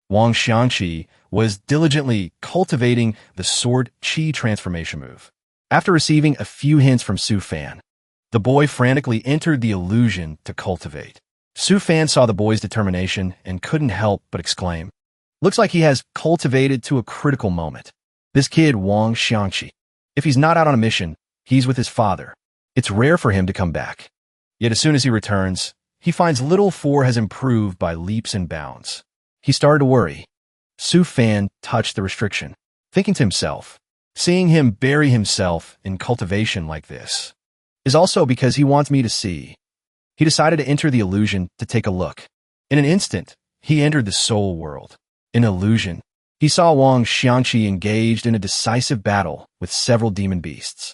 Wang Xiangqi was diligently cultivating the sword chi transformation move. After receiving a few hints from Su Fan, the boy frantically entered the illusion to cultivate. Su Fan saw the boy's determination and couldn't help but exclaim, looks like he has cultivated to a critical moment. This kid, Wang Xiangqi, if he's not out on a mission, he's with his father. It's rare for him to come back. Yet as soon as he returns, he finds Little Four has improved by leaps and bounds. He started to worry. Su Fan touched the restriction, thinking to himself, seeing him bury himself in cultivation like this is also because he wants me to see. He decided to enter the illusion to take a look. In an instant, he entered the soul world. In illusion, he saw Wang Xiangqi engaged in a decisive battle with several demon beasts.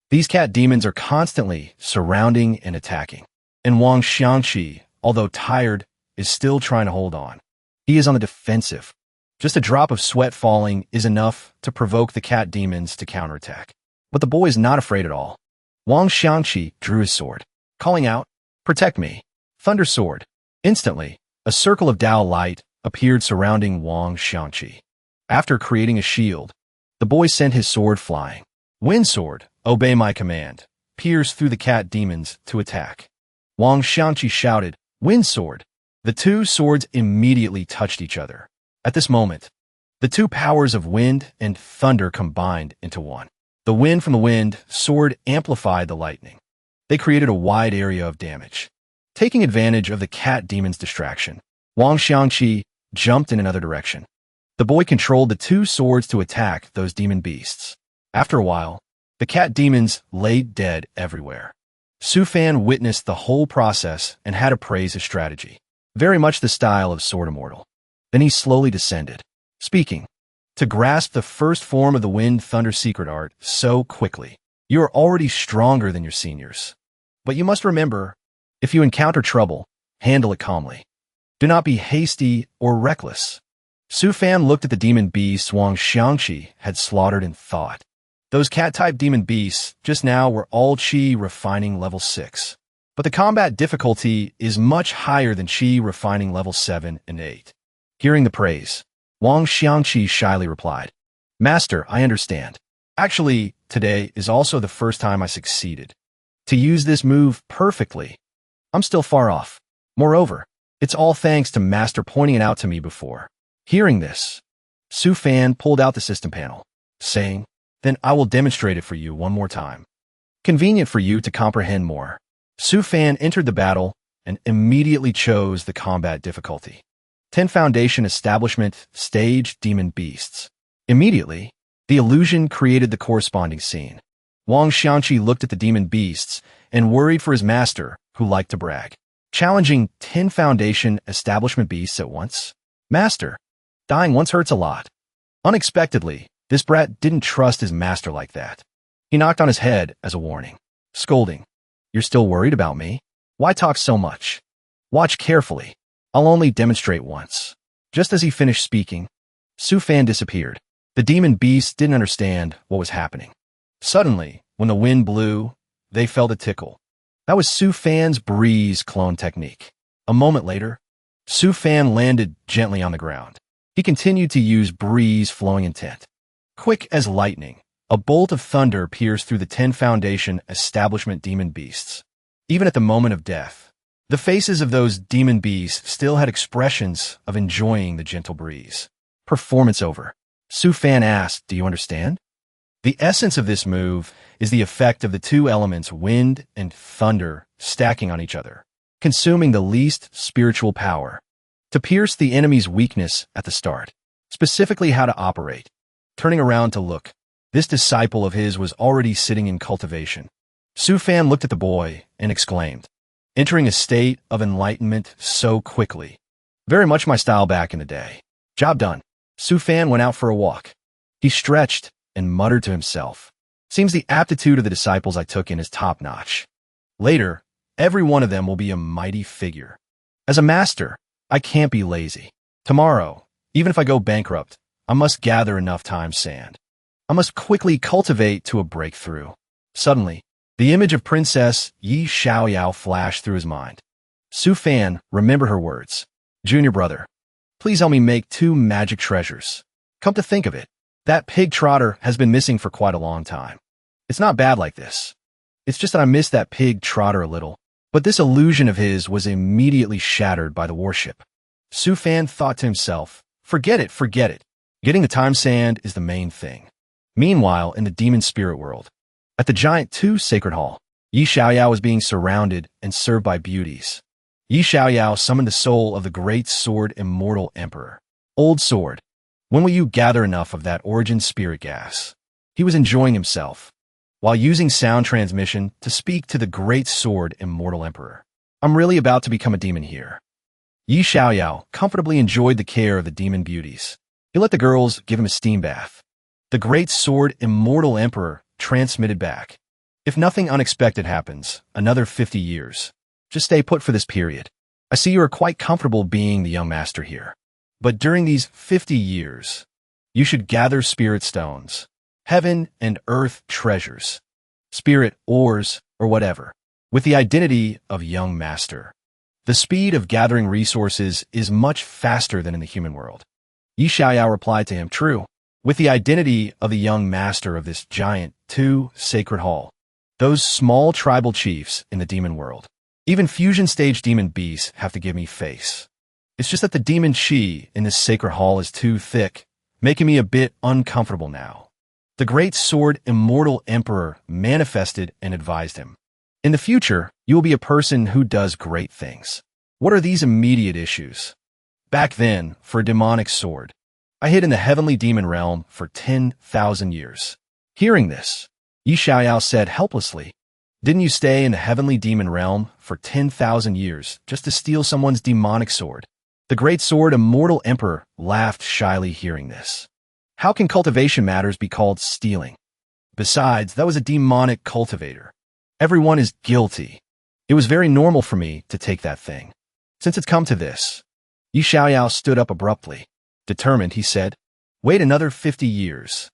These cat demons are constantly surrounding and attacking. And Wang Xiangqi, although tired, is still trying to hold on. He is on the defensive. Just a drop of sweat falling is enough to provoke the cat demons to counterattack. But the boy is not afraid at all. Wang Xiangqi drew his sword, calling out, protect me. Thunder sword. Instantly, a circle of Tao light appeared surrounding Wang Xiangqi. After creating a shield, the boy sent his sword flying. Wind sword, obey my command, pierced through the cat demons to attack. Wang Xiangqi shouted, wind sword. The two swords immediately touched each other. At this moment, the two powers of wind and thunder combined into one. The wind from the wind sword amplified the lightning. They created a wide area of damage. Taking advantage of the cat demon's distraction, Wang Xiangqi jumped in another direction. The boy controlled the two swords to attack those demon beasts. After a while, the cat demons lay dead everywhere. Su Fan witnessed the whole process and had to praise his strategy, very much the style of Sword Immortal. Then he slowly descended, speaking, to grasp the first form of the wind thunder secret art so quickly. You are already stronger than your seniors. But you must remember, if you encounter trouble, handle it calmly. Do not be hasty or reckless. Su Fan looked at the demon beasts Wang Xiangqi had slaughtered and thought. Those cat-type demon beasts just now were all Qi refining level 6. But the combat difficulty is much higher than Qi refining level 7 and 8. Hearing the praise, Wang Xiangqi shyly replied, Master, I understand. Actually, today is also the first time I succeeded to use this move perfectly. I'm still far off. Moreover, it's all thanks to Master pointing it out to me before. Hearing this, Su Fan pulled out the system panel, saying, then I will demonstrate it for you one more time. Convenient for you to comprehend more. Su Fan entered the battle and immediately chose the combat difficulty. 10 Foundation Establishment Stage Demon Beasts. Immediately, the illusion created the corresponding scene. Wang Xiangqi looked at the demon beasts and worried for his master, who liked to brag. Challenging 10 Foundation Establishment Beasts at once? Master, dying once hurts a lot. Unexpectedly, this brat didn't trust his master like that. He knocked on his head as a warning, scolding, You're still worried about me? Why talk so much? Watch carefully. I'll only demonstrate once. Just as he finished speaking, Su Fan disappeared. The demon beasts didn't understand what was happening. Suddenly, when the wind blew, they felt a tickle. That was Su Fan's breeze clone technique. A moment later, Su Fan landed gently on the ground. He continued to use breeze flowing intent. Quick as lightning, a bolt of thunder pierced through the 10 Foundation Establishment demon beasts. Even at the moment of death, the faces of those demon beasts still had expressions of enjoying the gentle breeze. Performance over. Su Fan asked, do you understand? The essence of this move is the effect of the two elements wind and thunder stacking on each other, consuming the least spiritual power to pierce the enemy's weakness at the start, specifically how to operate. Turning around to look, this disciple of his was already sitting in cultivation. Su Fan looked at the boy and exclaimed, entering a state of enlightenment so quickly. Very much my style back in the day. Job done. Su Fan went out for a walk. He stretched and muttered to himself, seems the aptitude of the disciples I took in is top-notch. Later, every one of them will be a mighty figure. As a master, I can't be lazy. Tomorrow, Even if I go bankrupt, I must gather enough time sand. I must quickly cultivate to a breakthrough. Suddenly, the image of Princess Yi Xiaoyao flashed through his mind. Su Fan remembered her words. Junior brother, please help me make 2 magic treasures. Come to think of it, that pig trotter has been missing for quite a long time. It's not bad like this. It's just that I miss that pig trotter a little. But this illusion of his was immediately shattered by the warship. Su Fan thought to himself, forget it, forget it. Getting the time sand is the main thing. Meanwhile, in the demon spirit world, at the giant 2 sacred hall, Yi Xiaoyao was being surrounded and served by beauties. Yi Xiaoyao summoned the soul of the great sword immortal emperor. Old sword, when will you gather enough of that origin spirit gas? He was enjoying himself, while using sound transmission to speak to the great sword immortal emperor. I'm really about to become a demon here. Yi Xiaoyao comfortably enjoyed the care of the demon beauties. He let the girls give him a steam bath. The great sword immortal emperor transmitted back. If nothing unexpected happens, another 50 years. Just stay put for this period. I see you are quite comfortable being the young master here. But during these 50 years, you should gather spirit stones, heaven and earth treasures, spirit ores, or whatever, with the identity of young master. The speed of gathering resources is much faster than in the human world. Yi Xiaoyao replied to him, true, with the identity of the young master of this giant 2 sacred hall. Those small tribal chiefs in the demon world, even fusion stage demon beasts have to give me face. It's just that the demon chi in this sacred hall is too thick, making me a bit uncomfortable now. The great sword immortal emperor manifested and advised him. In the future, you will be a person who does great things. What are these immediate issues? Back then, for a demonic sword, I hid in the heavenly demon realm for 10,000 years. Hearing this, Yi Xiaoyao said helplessly, didn't you stay in the heavenly demon realm for 10,000 years just to steal someone's demonic sword? The great sword immortal emperor laughed shyly hearing this. How can cultivation matters be called stealing? Besides, that was a demonic cultivator. Everyone is guilty. It was very normal for me to take that thing. Since it's come to this, Yi Xiaoyao stood up abruptly. Determined, he said, wait another 50 years.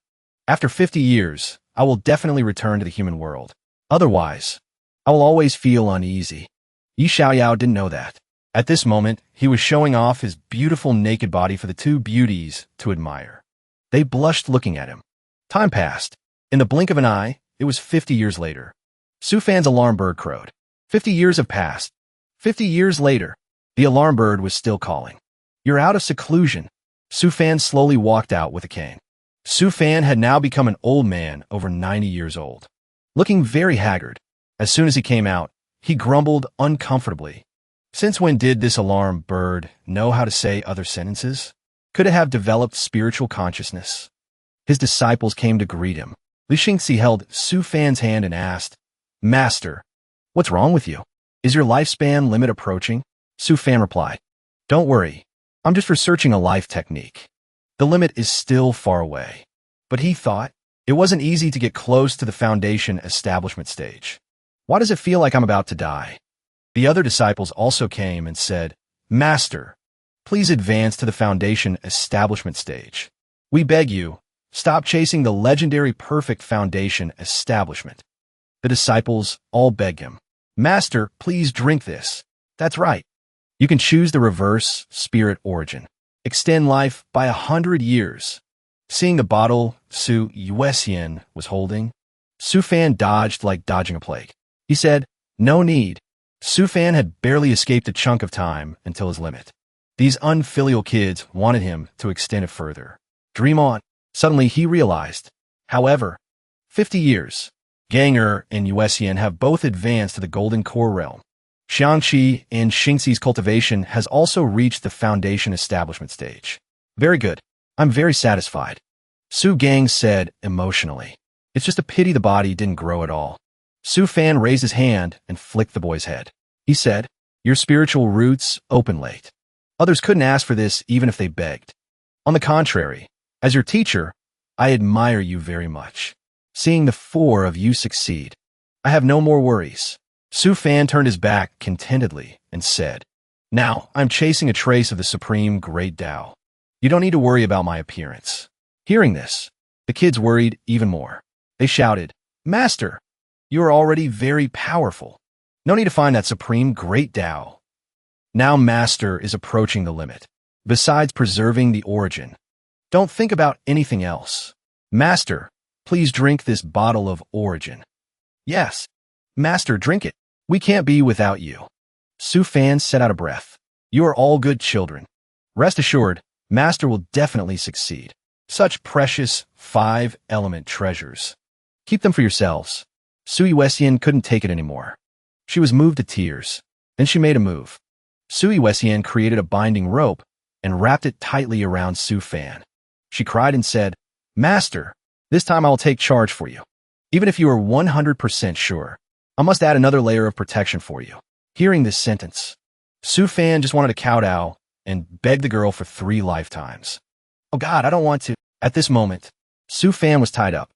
After 50 years, I will definitely return to the human world. Otherwise, I will always feel uneasy. Yi Xiaoyao didn't know that. At this moment, he was showing off his beautiful naked body for the 2 beauties to admire. They blushed looking at him. Time passed. In the blink of an eye, it was 50 years later. Su Fan's alarm bird crowed. 50 years have passed. 50 years later, the alarm bird was still calling. You're out of seclusion. Su Fan slowly walked out with a cane. Su Fan had now become an old man over 90 years old, looking very haggard. As soon as he came out, he grumbled uncomfortably. Since when did this alarm bird know how to say other sentences? Could it have developed spiritual consciousness? His disciples came to greet him. Li Xingxi held Su Fan's hand and asked, Master, what's wrong with you? Is your lifespan limit approaching? Su Fan replied, don't worry, I'm just researching a life technique. The limit is still far away. But he thought, it wasn't easy to get close to the foundation establishment stage. Why does it feel like I'm about to die? The other disciples also came and said, Master, please advance to the foundation establishment stage. We beg you, stop chasing the legendary perfect foundation establishment. The disciples all begged him, Master, please drink this. That's right. You can choose the reverse spirit origin. Extend life by 100 years. Seeing the bottle Su Yuesian was holding, Su Fan dodged like dodging a plague. He said, no need. Su Fan had barely escaped a chunk of time until his limit. These unfilial kids wanted him to extend it further. Dream on. Suddenly he realized. However, 50 years. Ganger and Yuesian have both advanced to the Golden Core realm. Xiangqi and Xingxi's cultivation has also reached the foundation establishment stage. Very good. I'm very satisfied. Su Gang said emotionally. It's just a pity the body didn't grow at all. Su Fan raised his hand and flicked the boy's head. He said, your spiritual roots open late. Others couldn't ask for this even if they begged. On the contrary, as your teacher, I admire you very much. Seeing the 4 of you succeed, I have no more worries. Su Fan turned his back contentedly and said, now I'm chasing a trace of the supreme great Tao. You don't need to worry about my appearance. Hearing this, the kids worried even more. They shouted, Master, you are already very powerful. No need to find that supreme great Tao. Now Master is approaching the limit. Besides preserving the origin, don't think about anything else. Master, please drink this bottle of origin. Yes, Master, drink it. We can't be without you. Su Fan set out a breath. You are all good children. Rest assured, Master will definitely succeed. Such precious 5-element treasures. Keep them for yourselves. Sui Wessian couldn't take it anymore. She was moved to tears. Then she made a move. Sui Wessian created a binding rope and wrapped it tightly around Su Fan. She cried and said, Master, this time I'll take charge for you. Even if you are 100% sure, I must add another layer of protection for you. Hearing this sentence, Su Fan just wanted to kowtow and beg the girl for 3 lifetimes. Oh God, I don't want to. At this moment, Su Fan was tied up.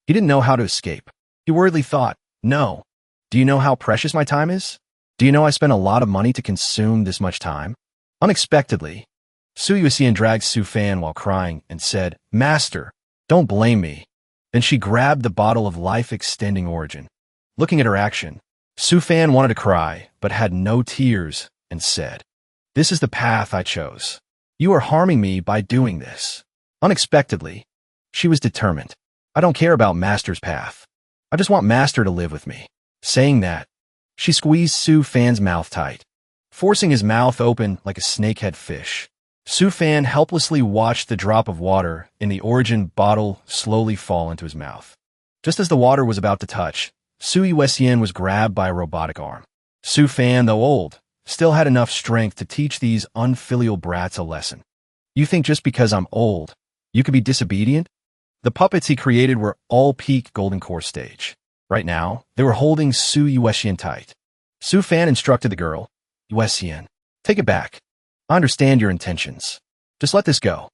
He didn't know how to escape. He worriedly thought, no. Do you know how precious my time is? Do you know I spent a lot of money to consume this much time? Unexpectedly, Su Yuxian dragged Su Fan while crying and said, Master, don't blame me. Then she grabbed the bottle of life-extending origin. Looking at her action, Su Fan wanted to cry, but had no tears and said, This is the path I chose. You are harming me by doing this. Unexpectedly, she was determined. I don't care about Master's path. I just want Master to live with me. Saying that, she squeezed Su Fan's mouth tight, forcing his mouth open like a snakehead fish. Su Fan helplessly watched the drop of water in the origin bottle slowly fall into his mouth. Just as the water was about to touch, Sui Wessian was grabbed by a robotic arm. Su Fan, though old, still had enough strength to teach these unfilial brats a lesson. You think just because I'm old, you could be disobedient? The puppets he created were all peak Golden Core stage. Right now, they were holding Su Yuexian tight. Su Fan instructed the girl, Yuexian, take it back. I understand your intentions. Just let this go.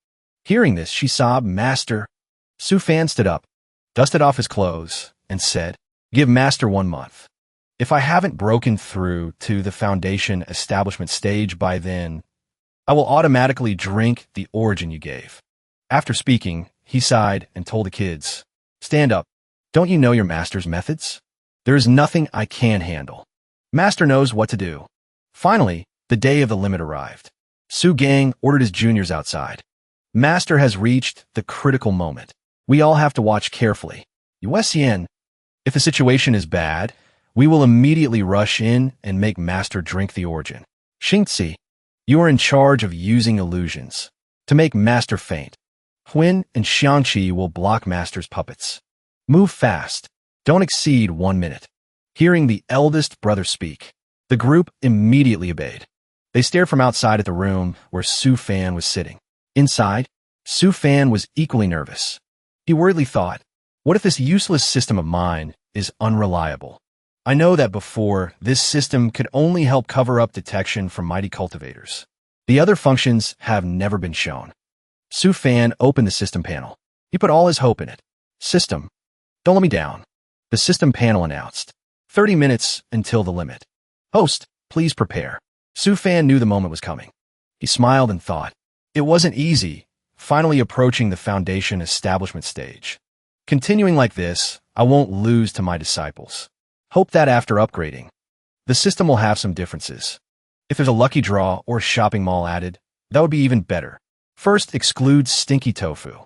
Hearing this, she sobbed, Master. Su Fan stood up, dusted off his clothes, and said, Give Master 1 month. If I haven't broken through to the foundation establishment stage by then, I will automatically drink the origin you gave. After speaking, he sighed and told the kids, Stand up. Don't you know your Master's methods? There is nothing I can't handle. Master knows what to do. Finally, the day of the limit arrived. Su Gang ordered his juniors outside. Master has reached the critical moment. We all have to watch carefully. Yuexian, if the situation is bad, we will immediately rush in and make Master drink the origin. Xingzi, you are in charge of using illusions to make Master faint. Huin and Xiangqi will block Master's puppets. Move fast. Don't exceed 1 minute. Hearing the eldest brother speak, the group immediately obeyed. They stared from outside at the room where Su Fan was sitting. Inside, Su Fan was equally nervous. He worriedly thought, what if this useless system of mine is unreliable? I know that before, this system could only help cover up detection from mighty cultivators. The other functions have never been shown. Su Fan opened the system panel. He put all his hope in it. System, don't let me down. The system panel announced. 30 minutes until the limit. Host, please prepare. Su Fan knew the moment was coming. He smiled and thought, it wasn't easy, finally approaching the foundation establishment stage. Continuing like this, I won't lose to my disciples. Hope that after upgrading, the system will have some differences. If there's a lucky draw or shopping mall added, that would be even better. First, exclude stinky tofu.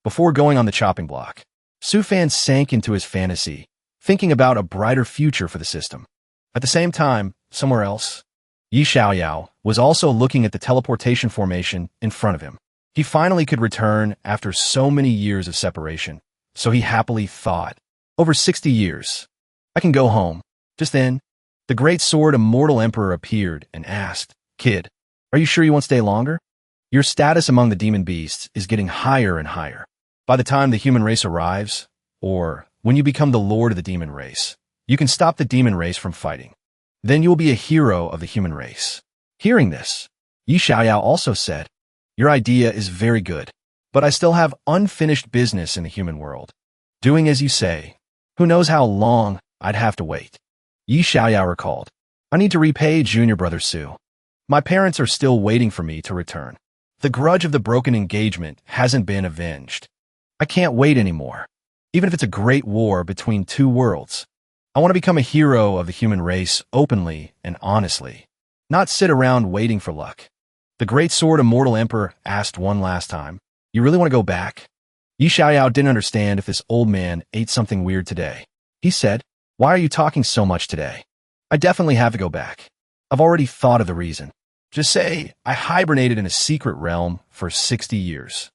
Before going on the chopping block, Su Fan sank into his fantasy, thinking about a brighter future for the system. At the same time, somewhere else, Yi Xiaoyao was also looking at the teleportation formation in front of him. He finally could return after so many years of separation, so he happily thought, over 60 years, I can go home. Just then, the great sword Immortal Emperor appeared and asked, Kid, are you sure you won't stay longer? Your status among the demon beasts is getting higher and higher. By the time the human race arrives, or when you become the lord of the demon race, you can stop the demon race from fighting. Then you will be a hero of the human race. Hearing this, Yi Xiaoyao also said, Your idea is very good, but I still have unfinished business in the human world. Doing as you say, who knows how long I'd have to wait. Yi Xiaoyao recalled, I need to repay junior brother Su. My parents are still waiting for me to return. The grudge of the broken engagement hasn't been avenged. I can't wait anymore. Even if it's a great war between two worlds. I want to become a hero of the human race openly and honestly. Not sit around waiting for luck. The great sword immortal emperor asked one last time, "You really want to go back?" Yi Xiaoyao didn't understand if this old man ate something weird today. He said, "Why are you talking so much today? I definitely have to go back. I've already thought of the reason. Just say I hibernated in a secret realm for 60 years,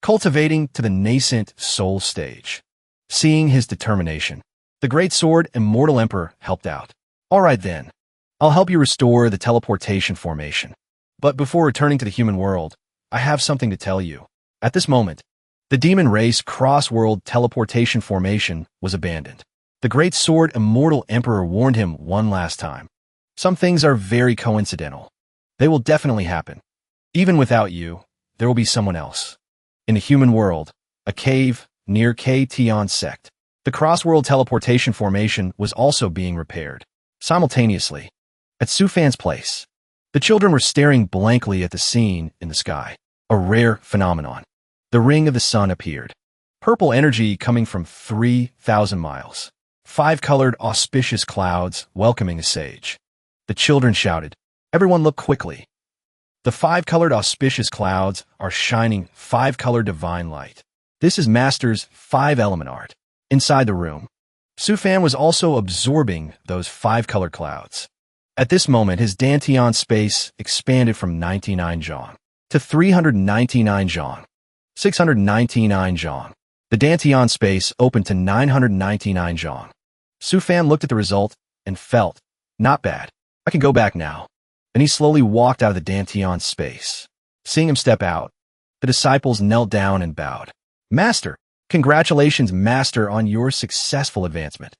cultivating to the nascent soul stage." Seeing his determination, the great sword immortal emperor helped out. "All right then, I'll help you restore the teleportation formation. But before returning to the human world, I have something to tell you." At this moment, the demon race cross-world teleportation formation was abandoned. The great sword immortal emperor warned him one last time. "Some things are very coincidental. They will definitely happen. Even without you, there will be someone else. In the human world, a cave near K-Tion sect, the cross-world teleportation formation was also being repaired. Simultaneously, at Sufan's place, the children were staring blankly at the scene in the sky. A rare phenomenon. The ring of the sun appeared. Purple energy coming from 3,000 miles. 5-colored auspicious clouds welcoming a sage. The children shouted. Everyone looked quickly. The 5-colored auspicious clouds are shining 5-color divine light. This is Master's 5-element art. Inside the room, Sufan was also absorbing those 5-color clouds. At this moment, his Dantian space expanded from 99 zhang to 399 zhang, 699 zhang. The Dantian space opened to 999 zhang. Sufan looked at the result and felt, not bad. I can go back now. And he slowly walked out of the Dantian space. Seeing him step out, the disciples knelt down and bowed. "Master, congratulations, Master, on your successful advancement."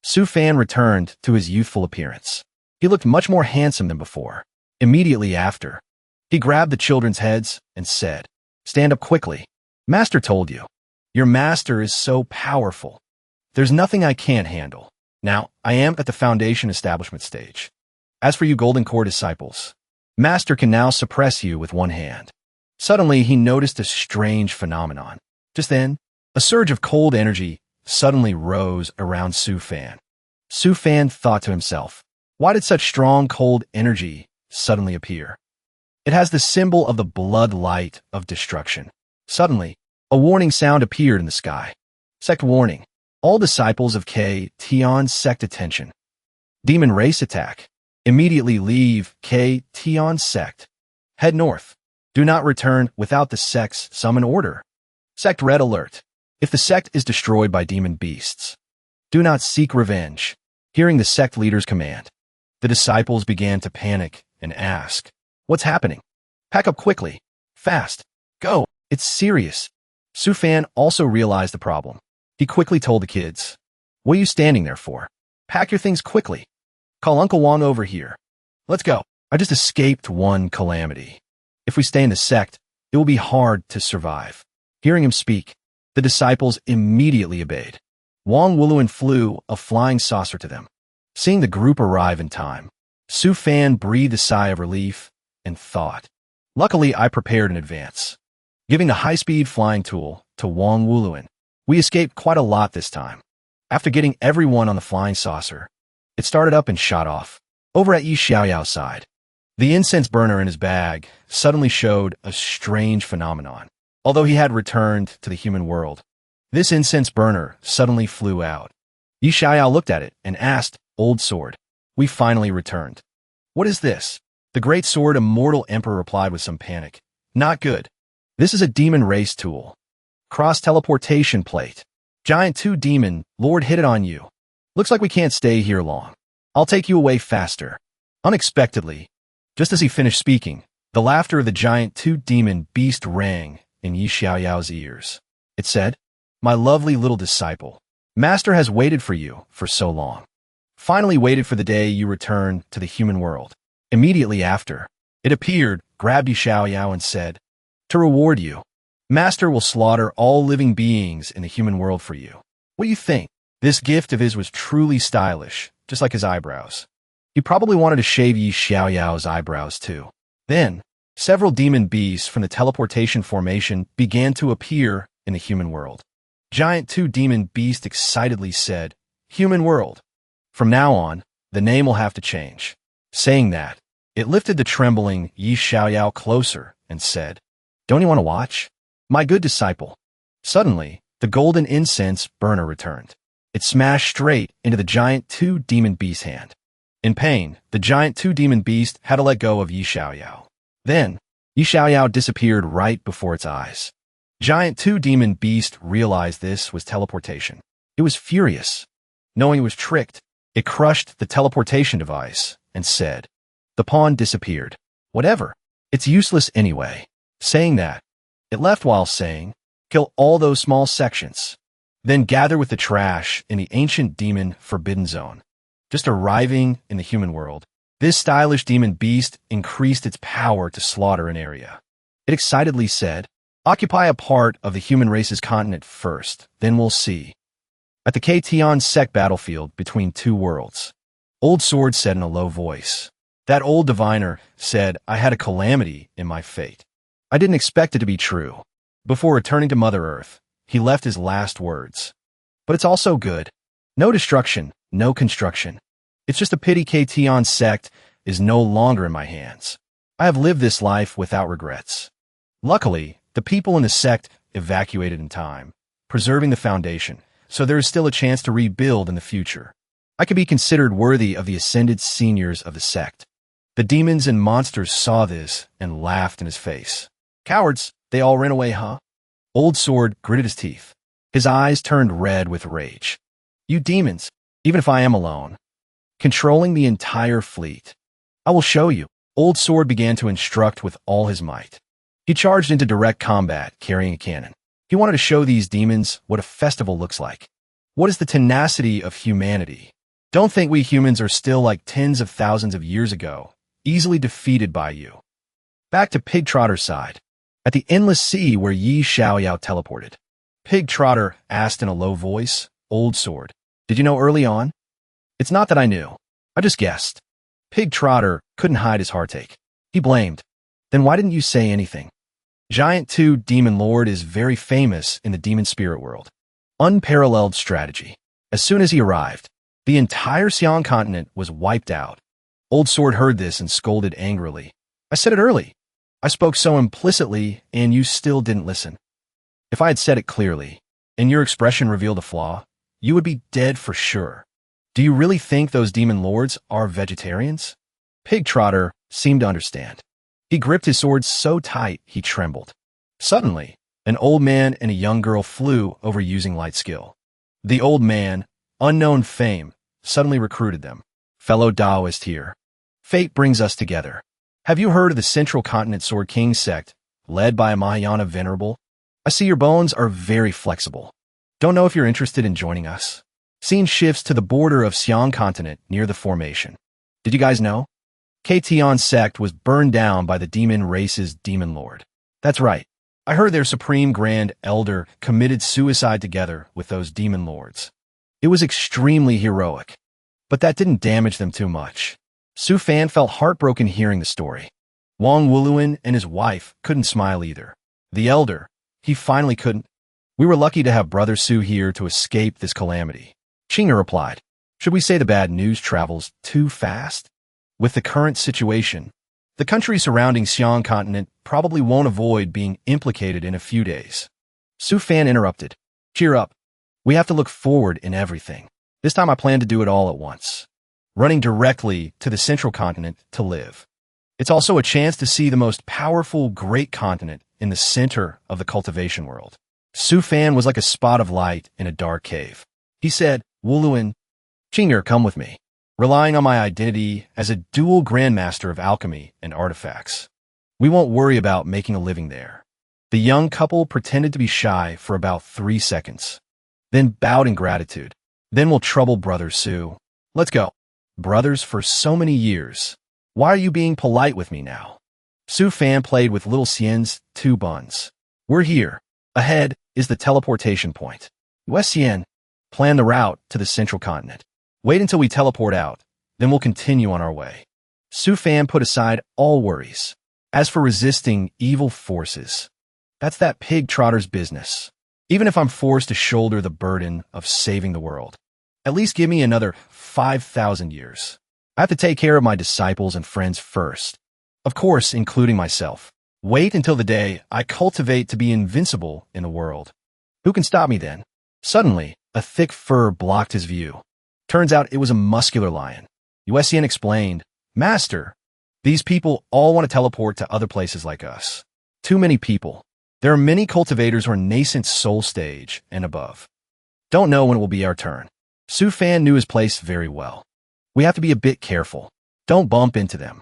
Sufan returned to his youthful appearance. He looked much more handsome than before. Immediately after, he grabbed the children's heads and said, "Stand up quickly. Master told you. Your master is so powerful. There's nothing I can't handle. Now, I am at the foundation establishment stage. As for you Golden Core disciples, Master can now suppress you with one hand." Suddenly, he noticed a strange phenomenon. Just then, a surge of cold energy suddenly rose around Sufan. Sufan thought to himself, why did such strong cold energy suddenly appear? It has the symbol of the blood light of destruction. Suddenly, a warning sound appeared in the sky. Sect warning. All disciples of K-Tion sect attention. Demon race attack. Immediately leave K-Tion sect. Head north. Do not return without the sect's summon order. Sect red alert. If the sect is destroyed by demon beasts, do not seek revenge. Hearing the sect leader's command, the disciples began to panic and ask, "What's happening? Pack up quickly. Fast. Go. It's serious." Sufan also realized the problem. He quickly told the kids, "What are you standing there for? Pack your things quickly. Call Uncle Wong over here. Let's go. I just escaped one calamity. If we stay in the sect, it will be hard to survive." Hearing him speak, the disciples immediately obeyed. Wang Wuluan flew a flying saucer to them. Seeing the group arrive in time, Sufan breathed a sigh of relief and thought, "Luckily, I prepared in advance." Giving the high-speed flying tool to Wang Wuluan, we escaped quite a lot this time. After getting everyone on the flying saucer, it started up and shot off. Over at Yi Xiaoyao's side, the incense burner in his bag suddenly showed a strange phenomenon. Although he had returned to the human world, this incense burner suddenly flew out. Yi Xiaoyao looked at it and asked, "Old sword, we finally returned. What is this?" The great sword immortal emperor replied with some panic. "Not good. This is a demon race tool. Cross-teleportation plate. Giant 2 demon, Lord hit it on you. Looks like we can't stay here long. I'll take you away faster." Unexpectedly, just as he finished speaking, the laughter of the giant 2 demon beast rang in Yi Xiaoyao's ears. It said, "My lovely little disciple, Master has waited for you for so long. Finally waited for the day you return to the human world." Immediately after, it appeared, grabbed Yi Xiaoyao and said, "To reward you, Master will slaughter all living beings in the human world for you. What do you think?" This gift of his was truly stylish, just like his eyebrows. He probably wanted to shave Yi Xiaoyao's eyebrows too. Then, Several demon beasts from the teleportation formation began to appear in the human world. Giant 2 demon beast excitedly said, "Human world. From now on, the name will have to change." Saying that, it lifted the trembling Yi Xiaoyao closer and said, "Don't you want to watch? My good disciple." Suddenly, the golden incense burner returned. It smashed straight into the giant 2 demon beast's hand. In pain, the giant 2 demon beast had to let go of Yi Xiaoyao. Then, Yi Xiaoyao disappeared right before its eyes. Giant 2 demon beast realized this was teleportation. It was furious. Knowing it was tricked, it crushed the teleportation device and said, "The pawn disappeared. Whatever. It's useless anyway." Saying that, it left while saying, "Kill all those small sections. Then gather with the trash in the ancient demon forbidden zone." Just arriving in the human world, this stylish demon beast increased its power to slaughter an area. It excitedly said, "Occupy a part of the human race's continent first, then we'll see." At the Ktion sect battlefield between 2 worlds, Old Sword said in a low voice. That old diviner said, "I had a calamity in my fate. I didn't expect it to be true." Before returning to Mother Earth, he left his last words. "But it's also good. No destruction, no construction. It's just a pity Ktion sect is no longer in my hands. I have lived this life without regrets." Luckily, the people in the sect evacuated in time, preserving the foundation, so there is still a chance to rebuild in the future. I could be considered worthy of the ascended seniors of the sect. The demons and monsters saw this and laughed in his face. "Cowards, they all ran away, huh?" Old Sword gritted his teeth. His eyes turned red with rage. "You demons, even if I am alone, controlling the entire fleet, I will show you." Old Sword began to instruct with all his might. He charged into direct combat, carrying a cannon. He wanted to show these demons what a festival looks like. What is the tenacity of humanity? Don't think we humans are still like tens of thousands of years ago, easily defeated by you. Back to Pig Trotter's side. At the endless sea where Yi Xiaoyao teleported, Pig Trotter asked in a low voice, "Old Sword, did you know early on?" "It's not that I knew. I just guessed." Pig Trotter couldn't hide his heartache. He blamed. "Then why didn't you say anything?" Giant 2 Demon Lord is very famous in the demon spirit world. Unparalleled strategy. As soon as he arrived, the entire Xi'an continent was wiped out. Old Sword heard this and scolded angrily. "I said it early. I spoke so implicitly, and you still didn't listen. If I had said it clearly, and your expression revealed a flaw, you would be dead for sure. Do you really think those demon lords are vegetarians?" Pig Trotter seemed to understand. He gripped his sword so tight he trembled. Suddenly, an old man and a young girl flew over using light skill. The old man, unknown fame, suddenly recruited them. "Fellow Taoist here. Fate brings us together. Have you heard of the Central Continent Sword King sect, led by a Mahayana venerable? I see your bones are very flexible. Don't know if you're interested in joining us." Scene shifts to the border of Xi'an continent near the formation. Did you guys know? Ktion sect was burned down by the demon race's demon lord. That's right. I heard their supreme grand elder committed suicide together with those demon lords. It was extremely heroic, but that didn't damage them too much. Su Fan felt heartbroken hearing the story. Wang Wuluan and his wife couldn't smile either. The elder, he finally couldn't. "We were lucky to have Brother Su here to escape this calamity." Qing'er replied, "Should we say the bad news travels too fast? With the current situation, the country surrounding Xi'an continent probably won't avoid being implicated in a few days." Su Fan interrupted. "Cheer up. We have to look forward in everything. This time I plan to do it all at once. Running directly to the central continent to live. It's also a chance to see the most powerful great continent in the center of the cultivation world." Su Fan was like a spot of light in a dark cave. He said, "Wuluan, Qing'er, come with me." Relying on my identity as a dual grandmaster of alchemy and artifacts, we won't worry about making a living there. The young couple pretended to be shy for about 3 seconds, then bowed in gratitude. "Then we'll trouble Brother Su. Let's go." "Brothers for so many years. Why are you being polite with me now?" Su Fan played with Little Xian's 2 buns. "We're here. Ahead is the teleportation point. West Xian, plan the route to the central continent. Wait until we teleport out, then we'll continue on our way." Su Fan put aside all worries. As for resisting evil forces, that's that pig trotter's business. Even if I'm forced to shoulder the burden of saving the world, at least give me another 5,000 years. I have to take care of my disciples and friends first. Of course, including myself. Wait until the day I cultivate to be invincible in the world. Who can stop me then? Suddenly, a thick fur blocked his view. Turns out it was a muscular lion. Yuesian explained, Master, these people all want to teleport to other places like us. Too many people. There are many cultivators who are nascent soul stage and above. Don't know when it will be our turn. Su Fan knew his place very well. We have to be a bit careful. Don't bump into them.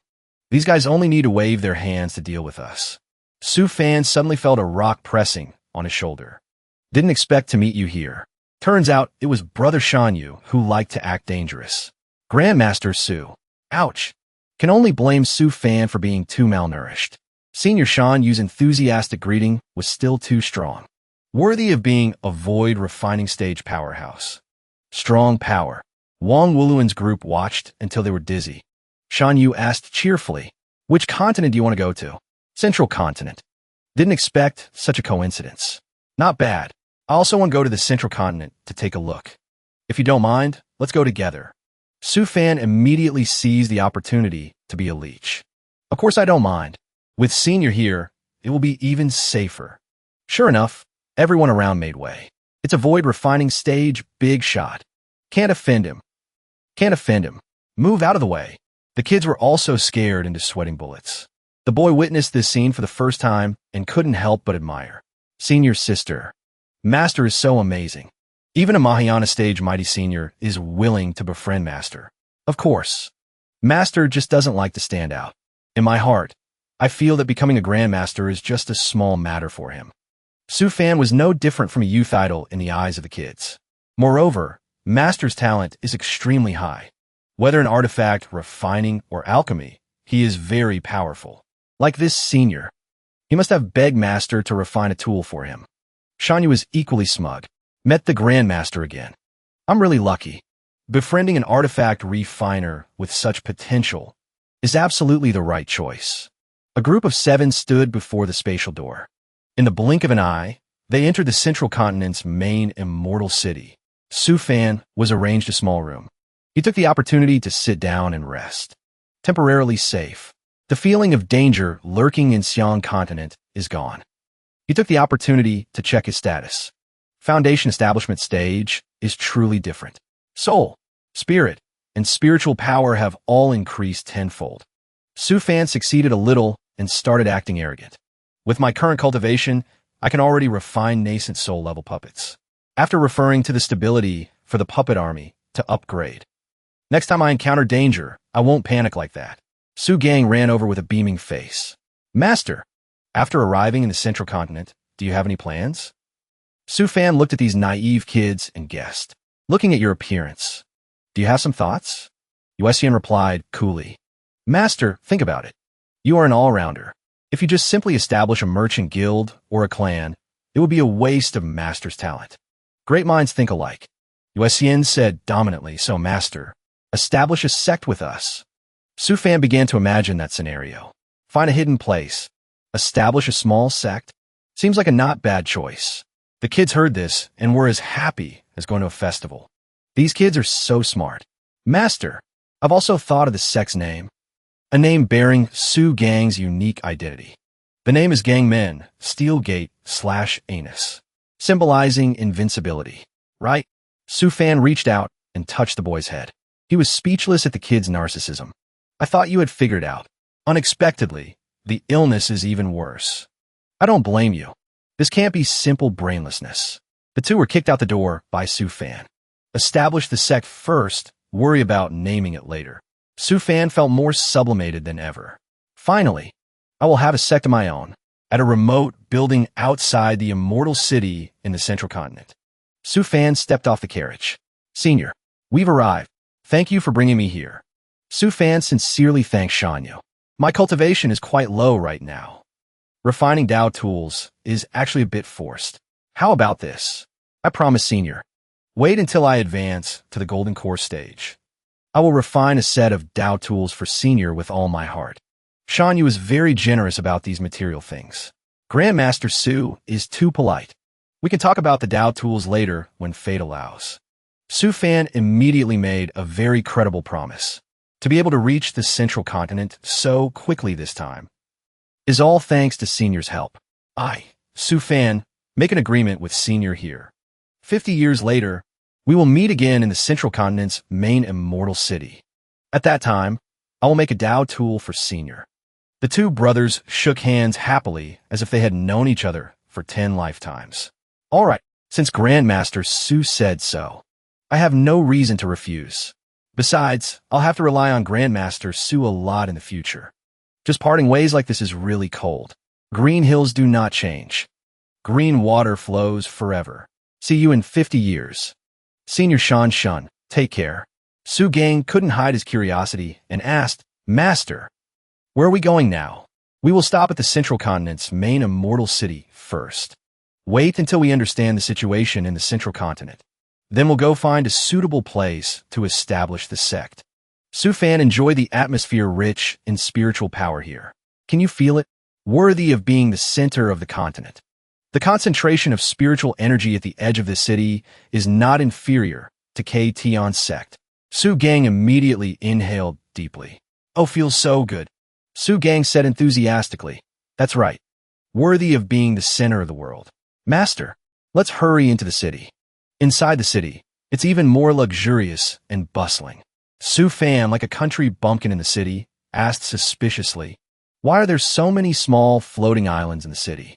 These guys only need to wave their hands to deal with us. Su Fan suddenly felt a rock pressing on his shoulder. Didn't expect to meet you here. Turns out it was Brother Shan Yu who liked to act dangerous. Grandmaster Su. Ouch. Can only blame Su Fan for being too malnourished. Senior Shan Yu's enthusiastic greeting was still too strong. Worthy of being a void refining stage powerhouse. Strong power. Wang Wuluan's group watched until they were dizzy. Shan Yu asked cheerfully, which continent do you want to go to? Central continent. Didn't expect such a coincidence. Not bad. I also want to go to the central continent to take a look. If you don't mind, let's go together. Su Fan immediately seized the opportunity to be a leech. Of course I don't mind. With Senior here, it will be even safer. Sure enough, everyone around made way. It's a void refining stage, big shot. Can't offend him. Can't offend him. Move out of the way. The kids were also scared into sweating bullets. The boy witnessed this scene for the first time and couldn't help but admire. Senior's sister. Master is so amazing. Even a Mahayana stage mighty senior is willing to befriend Master. Of course. Master just doesn't like to stand out. In my heart, I feel that becoming a grandmaster is just a small matter for him. Su Fan was no different from a youth idol in the eyes of the kids. Moreover, Master's talent is extremely high. Whether an artifact, refining, or alchemy, he is very powerful. Like this senior. He must have begged Master to refine a tool for him. Shan Yu was equally smug. Met the Grandmaster again. I'm really lucky. Befriending an artifact refiner with such potential is absolutely the right choice. A group of 7 stood before the spatial door. In the blink of an eye, they entered the central continent's main immortal city. Su Fan was arranged a small room. He took the opportunity to sit down and rest. Temporarily safe. The feeling of danger lurking in Xiang continent is gone. He took the opportunity to check his status. Foundation establishment stage is truly different. Soul, spirit, and spiritual power have all increased tenfold. Su Fan succeeded a little and started acting arrogant. With my current cultivation, I can already refine nascent soul level puppets. After referring to the stability for the puppet army to upgrade. Next time I encounter danger, I won't panic like that. Su Gang ran over with a beaming face. Master, after arriving in the central continent, do you have any plans? Su Fan looked at these naive kids and guessed. Looking at your appearance, do you have some thoughts? Yuesian replied coolly. Master, think about it. You are an all-rounder. If you just simply establish a merchant guild or a clan, it would be a waste of Master's talent. Great minds think alike. Yuesian said dominantly, so Master, establish a sect with us. Su Fan began to imagine that scenario. Find a hidden place. Establish a small sect. Seems like a not bad choice. The kids heard this and were as happy as going to a festival. These kids are so smart. Master, I've also thought of the sect's name. A name bearing Su Gang's unique identity. The name is Gangmen, Steelgate/Anus, symbolizing invincibility. Right? Su Fan reached out and touched the boy's head. He was speechless at the kid's narcissism. I thought you had figured out. Unexpectedly, the illness is even worse. I don't blame you. This can't be simple brainlessness. The two were kicked out the door by Su Fan. Establish the sect first, worry about naming it later. Su Fan felt more sublimated than ever. Finally, I will have a sect of my own, at a remote building outside the immortal city in the central continent. Su Fan stepped off the carriage. Senior, we've arrived. Thank you for bringing me here. Su Fan sincerely thanked Shan Yu. My cultivation is quite low right now. Refining Dao tools is actually a bit forced. How about this? I promise, Senior. Wait until I advance to the Golden Core stage. I will refine a set of Dao tools for Senior with all my heart. Shan Yu is very generous about these material things. Grandmaster Su is too polite. We can talk about the Dao tools later when fate allows. Su Fan immediately made a very credible promise. To be able to reach the central continent so quickly this time is all thanks to Senior's help. Su Fan, make an agreement with Senior here. 50 years later, we will meet again in the central continent's main immortal city. At that time, I will make a Dao tool for Senior. The two brothers shook hands happily as if they had known each other for 10 lifetimes. All right, since Grandmaster Su said so, I have no reason to refuse. Besides, I'll have to rely on Grandmaster Su a lot in the future. Just parting ways like this is really cold. Green hills do not change. Green water flows forever. See you in 50 years. Senior Shan Shun, take care. Su Gang couldn't hide his curiosity and asked, Master, where are we going now? We will stop at the central continent's main immortal city first. Wait until we understand the situation in the central continent. Then we'll go find a suitable place to establish the sect. Su Fan, enjoy the atmosphere rich in spiritual power here. Can you feel it? Worthy of being the center of the continent. The concentration of spiritual energy at the edge of the city is not inferior to Ktion sect. Su Gang immediately inhaled deeply. Oh, feels so good. Su Gang said enthusiastically. That's right. Worthy of being the center of the world. Master, let's hurry into the city. Inside the city, it's even more luxurious and bustling. Su Fan, like a country bumpkin in the city, asked suspiciously, why are there so many small floating islands in the city?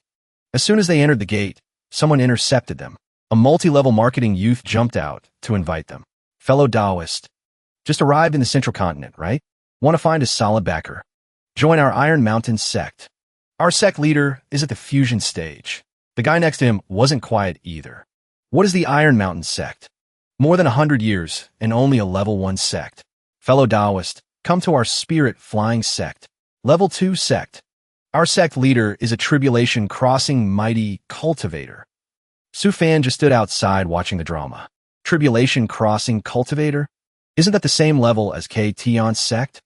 As soon as they entered the gate, someone intercepted them. A multi-level marketing youth jumped out to invite them. Fellow Taoist, just arrived in the central continent, right? Want to find a solid backer. Join our Iron Mountain sect. Our sect leader is at the fusion stage. The guy next to him wasn't quiet either. What is the Iron Mountain sect? More than 100 years and only a level 1 sect. Fellow Taoist, come to our spirit flying sect. Level 2 sect. Our sect leader is a tribulation crossing mighty cultivator. Su Fan just stood outside watching the drama. Tribulation crossing cultivator? Isn't that the same level as Ktion sect?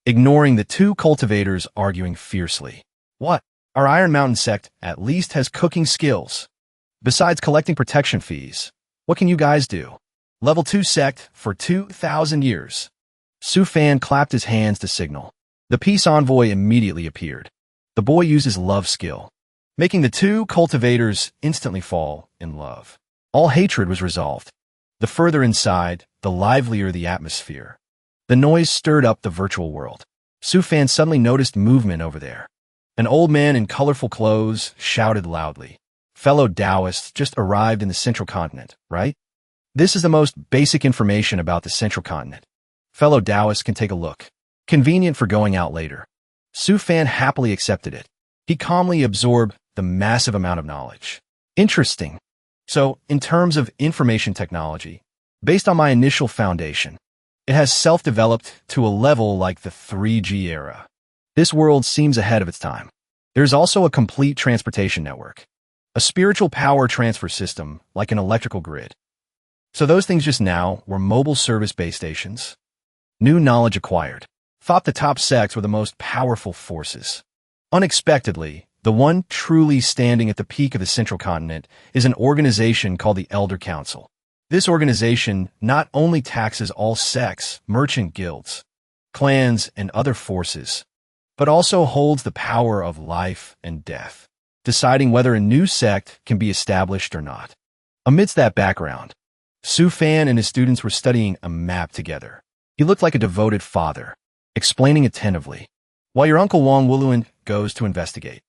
Ignoring the two cultivators arguing fiercely. What? Our Iron Mountain sect at least has cooking skills. Besides collecting protection fees, what can you guys do? Level 2 sect for 2,000 years. Su Fan clapped his hands to signal. The peace envoy immediately appeared. The boy used his love skill, making the two cultivators instantly fall in love. All hatred was resolved. The further inside, the livelier the atmosphere. The noise stirred up the virtual world. Su Fan suddenly noticed movement over there. An old man in colorful clothes shouted loudly. Fellow Taoists just arrived in the central continent, right? This is the most basic information about the central continent. Fellow Taoists can take a look. Convenient for going out later. Su Fan happily accepted it. He calmly absorbed the massive amount of knowledge. Interesting. So, in terms of information technology, based on my initial foundation, it has self-developed to a level like the 3G era. This world seems ahead of its time. There's also a complete transportation network. A spiritual power transfer system like an electrical grid. So those things just now were mobile service base stations. New knowledge acquired. Thought the top sects were the most powerful forces. Unexpectedly, the one truly standing at the peak of the central continent is an organization called the Elder Council. This organization not only taxes all sects, merchant guilds, clans, and other forces, but also holds the power of life and death, deciding whether a new sect can be established or not. Amidst that background, Su Fan and his students were studying a map together. He looked like a devoted father, explaining attentively, while your Uncle Wang Wuluan goes to investigate.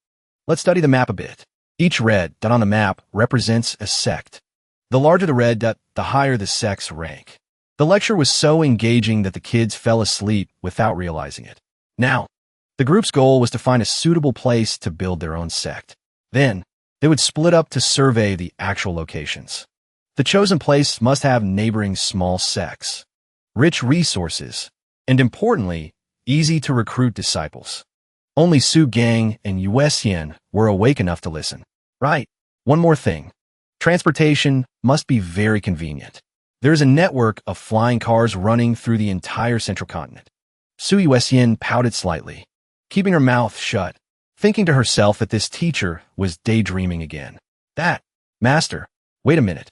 Let's study the map a bit. Each red dot on the map represents a sect. The larger the red dot, the higher the sect's rank. The lecture was so engaging that the kids fell asleep without realizing it. Now, the group's goal was to find a suitable place to build their own sect. Then, they would split up to survey the actual locations. The chosen place must have neighboring small sects, rich resources, and importantly, easy to recruit disciples. Only Su Gang and Yue Xian were awake enough to listen. Right. One more thing. Transportation must be very convenient. There is a network of flying cars running through the entire central continent. Su Yue Xian pouted slightly. keeping her mouth shut, thinking to herself that this teacher was daydreaming again. Master, wait a minute.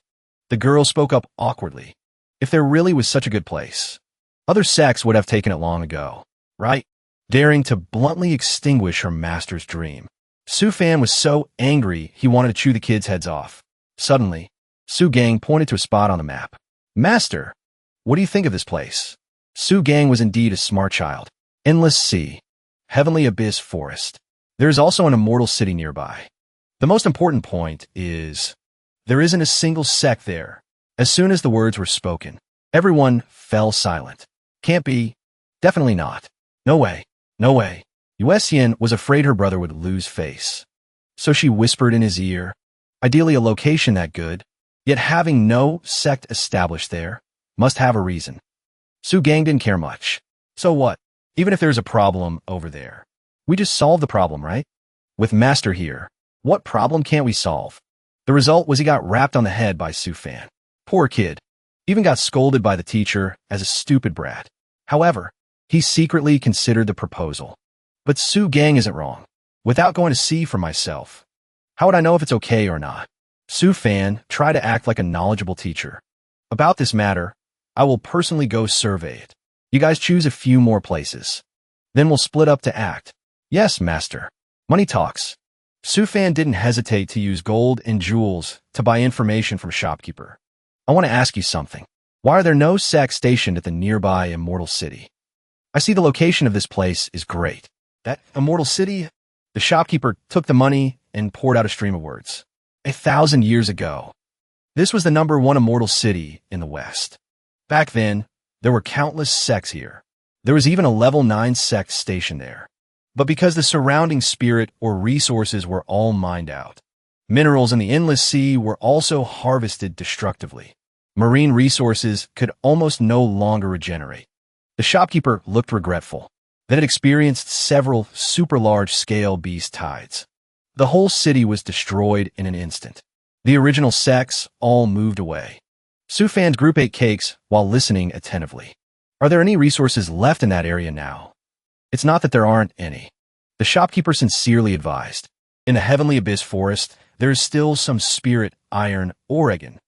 The girl spoke up awkwardly. If there really was such a good place, other sects would have taken it long ago, right? Daring to bluntly extinguish her master's dream. Su Fan was so angry he wanted to chew the kids' heads off. Suddenly, Su Gang pointed to a spot on the map. Master, what do you think of this place? Su Gang was indeed a smart child. Endless sea. Heavenly abyss forest. There is also an immortal city nearby. The most important point is, there isn't a single sect there. As soon as the words were spoken, everyone fell silent. Can't be. Definitely not. No way. No way. Yuesian was afraid her brother would lose face. So she whispered in his ear, ideally a location that good, yet having no sect established there, must have a reason. Su Gang didn't care much. So what? Even if there's a problem over there, we just solve the problem, right? With Master here, what problem can't we solve? The result was he got rapped on the head by Su Fan. Poor kid. Even got scolded by the teacher as a stupid brat. However, he secretly considered the proposal. But Su Gang isn't wrong. Without going to see for myself, how would I know if it's okay or not? Su Fan tried to act like a knowledgeable teacher. About this matter, I will personally go survey it. You guys choose a few more places. Then we'll split up to act. Yes, master. Money talks. Su Fan didn't hesitate to use gold and jewels to buy information from a shopkeeper. I want to ask you something. Why are there no sects stationed at the nearby immortal city? I see the location of this place is great. That immortal city? The shopkeeper took the money and poured out a stream of words. 1,000 years ago, this was the #1 immortal city in the West. Back then, there were countless sects here. There was even a level 9 sect stationed there. But because the surrounding spirit or resources were all mined out, minerals in the endless sea were also harvested destructively. Marine resources could almost no longer regenerate. The shopkeeper looked regretful that it experienced several super large-scale beast tides. The whole city was destroyed in an instant. The original sects all moved away. Su Fan's group ate cakes while listening attentively. Are there any resources left in that area now? It's not that there aren't any. The shopkeeper sincerely advised. In the Heavenly Abyss Forest, there is still some spirit, iron, Oregon,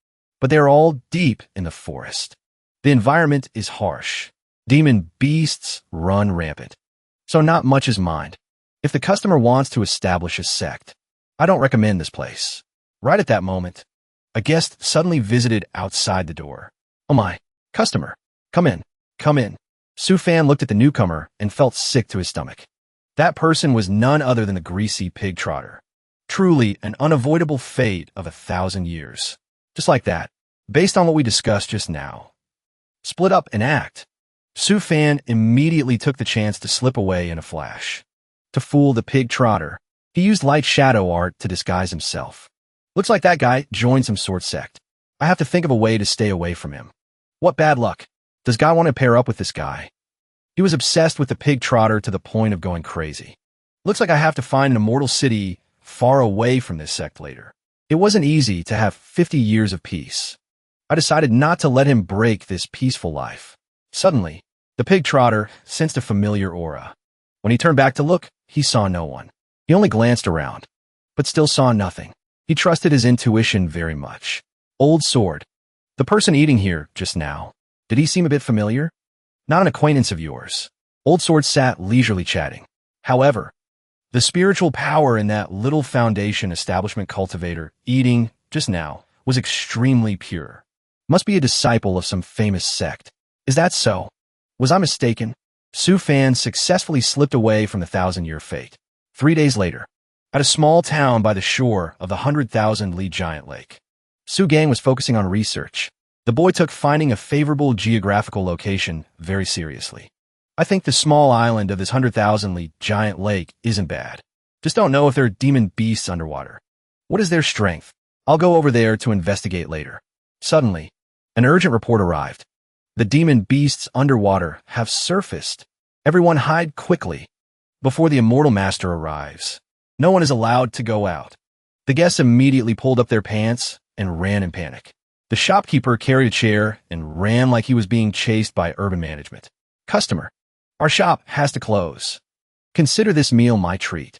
but they are all deep in the forest. The environment is harsh. Demon beasts run rampant. So not much is mined. If the customer wants to establish a sect, I don't recommend this place. Right at that moment, a guest suddenly visited outside the door. Oh my, customer, come in, come in. Su Fan looked at the newcomer and felt sick to his stomach. That person was none other than the greasy pig trotter. Truly an unavoidable fate of 1,000 years. Just like that, based on what we discussed just now. Split up and act. Su Fan immediately took the chance to slip away in a flash. To fool the pig trotter, he used light shadow art to disguise himself. Looks like that guy joined some sort sect. I have to think of a way to stay away from him. What bad luck. Does guy want to pair up with this guy? He was obsessed with the pig trotter to the point of going crazy. Looks like I have to find an immortal city far away from this sect later. It wasn't easy to have 50 years of peace. I decided not to let him break this peaceful life. Suddenly, the pig trotter sensed a familiar aura. When he turned back to look, he saw no one. He only glanced around, but still saw nothing. He trusted his intuition very much. Old sword. The person eating here just now, did he seem a bit familiar? Not an acquaintance of yours. Old sword sat leisurely chatting. However, the spiritual power in that little foundation establishment cultivator eating just now was extremely pure. Must be a disciple of some famous sect. Is that so? Was I mistaken? Su Fan successfully slipped away from the 1,000-year fate. 3 days later, at a small town by the shore of the 100,000-li giant lake, Su Gang was focusing on research. The boy took finding a favorable geographical location very seriously. I think the small island of this 100,000-li giant lake isn't bad. Just don't know if there are demon beasts underwater. What is their strength? I'll go over there to investigate later. Suddenly, an urgent report arrived. The demon beasts underwater have surfaced. Everyone hide quickly before the immortal master arrives. No one is allowed to go out. The guests immediately pulled up their pants and ran in panic. The shopkeeper carried a chair and ran like he was being chased by urban management. Customer, our shop has to close. Consider this meal my treat.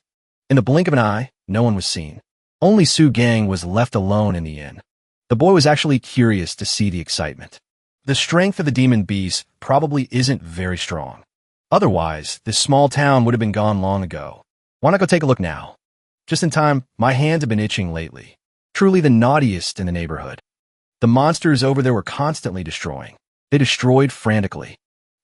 In the blink of an eye, no one was seen. Only Su Gang was left alone in the inn. The boy was actually curious to see the excitement. The strength of the demon beast probably isn't very strong. Otherwise, this small town would have been gone long ago. Why not go take a look now? Just in time, my hands have been itching lately. Truly the naughtiest in the neighborhood. The monsters over there were constantly destroying. They destroyed frantically,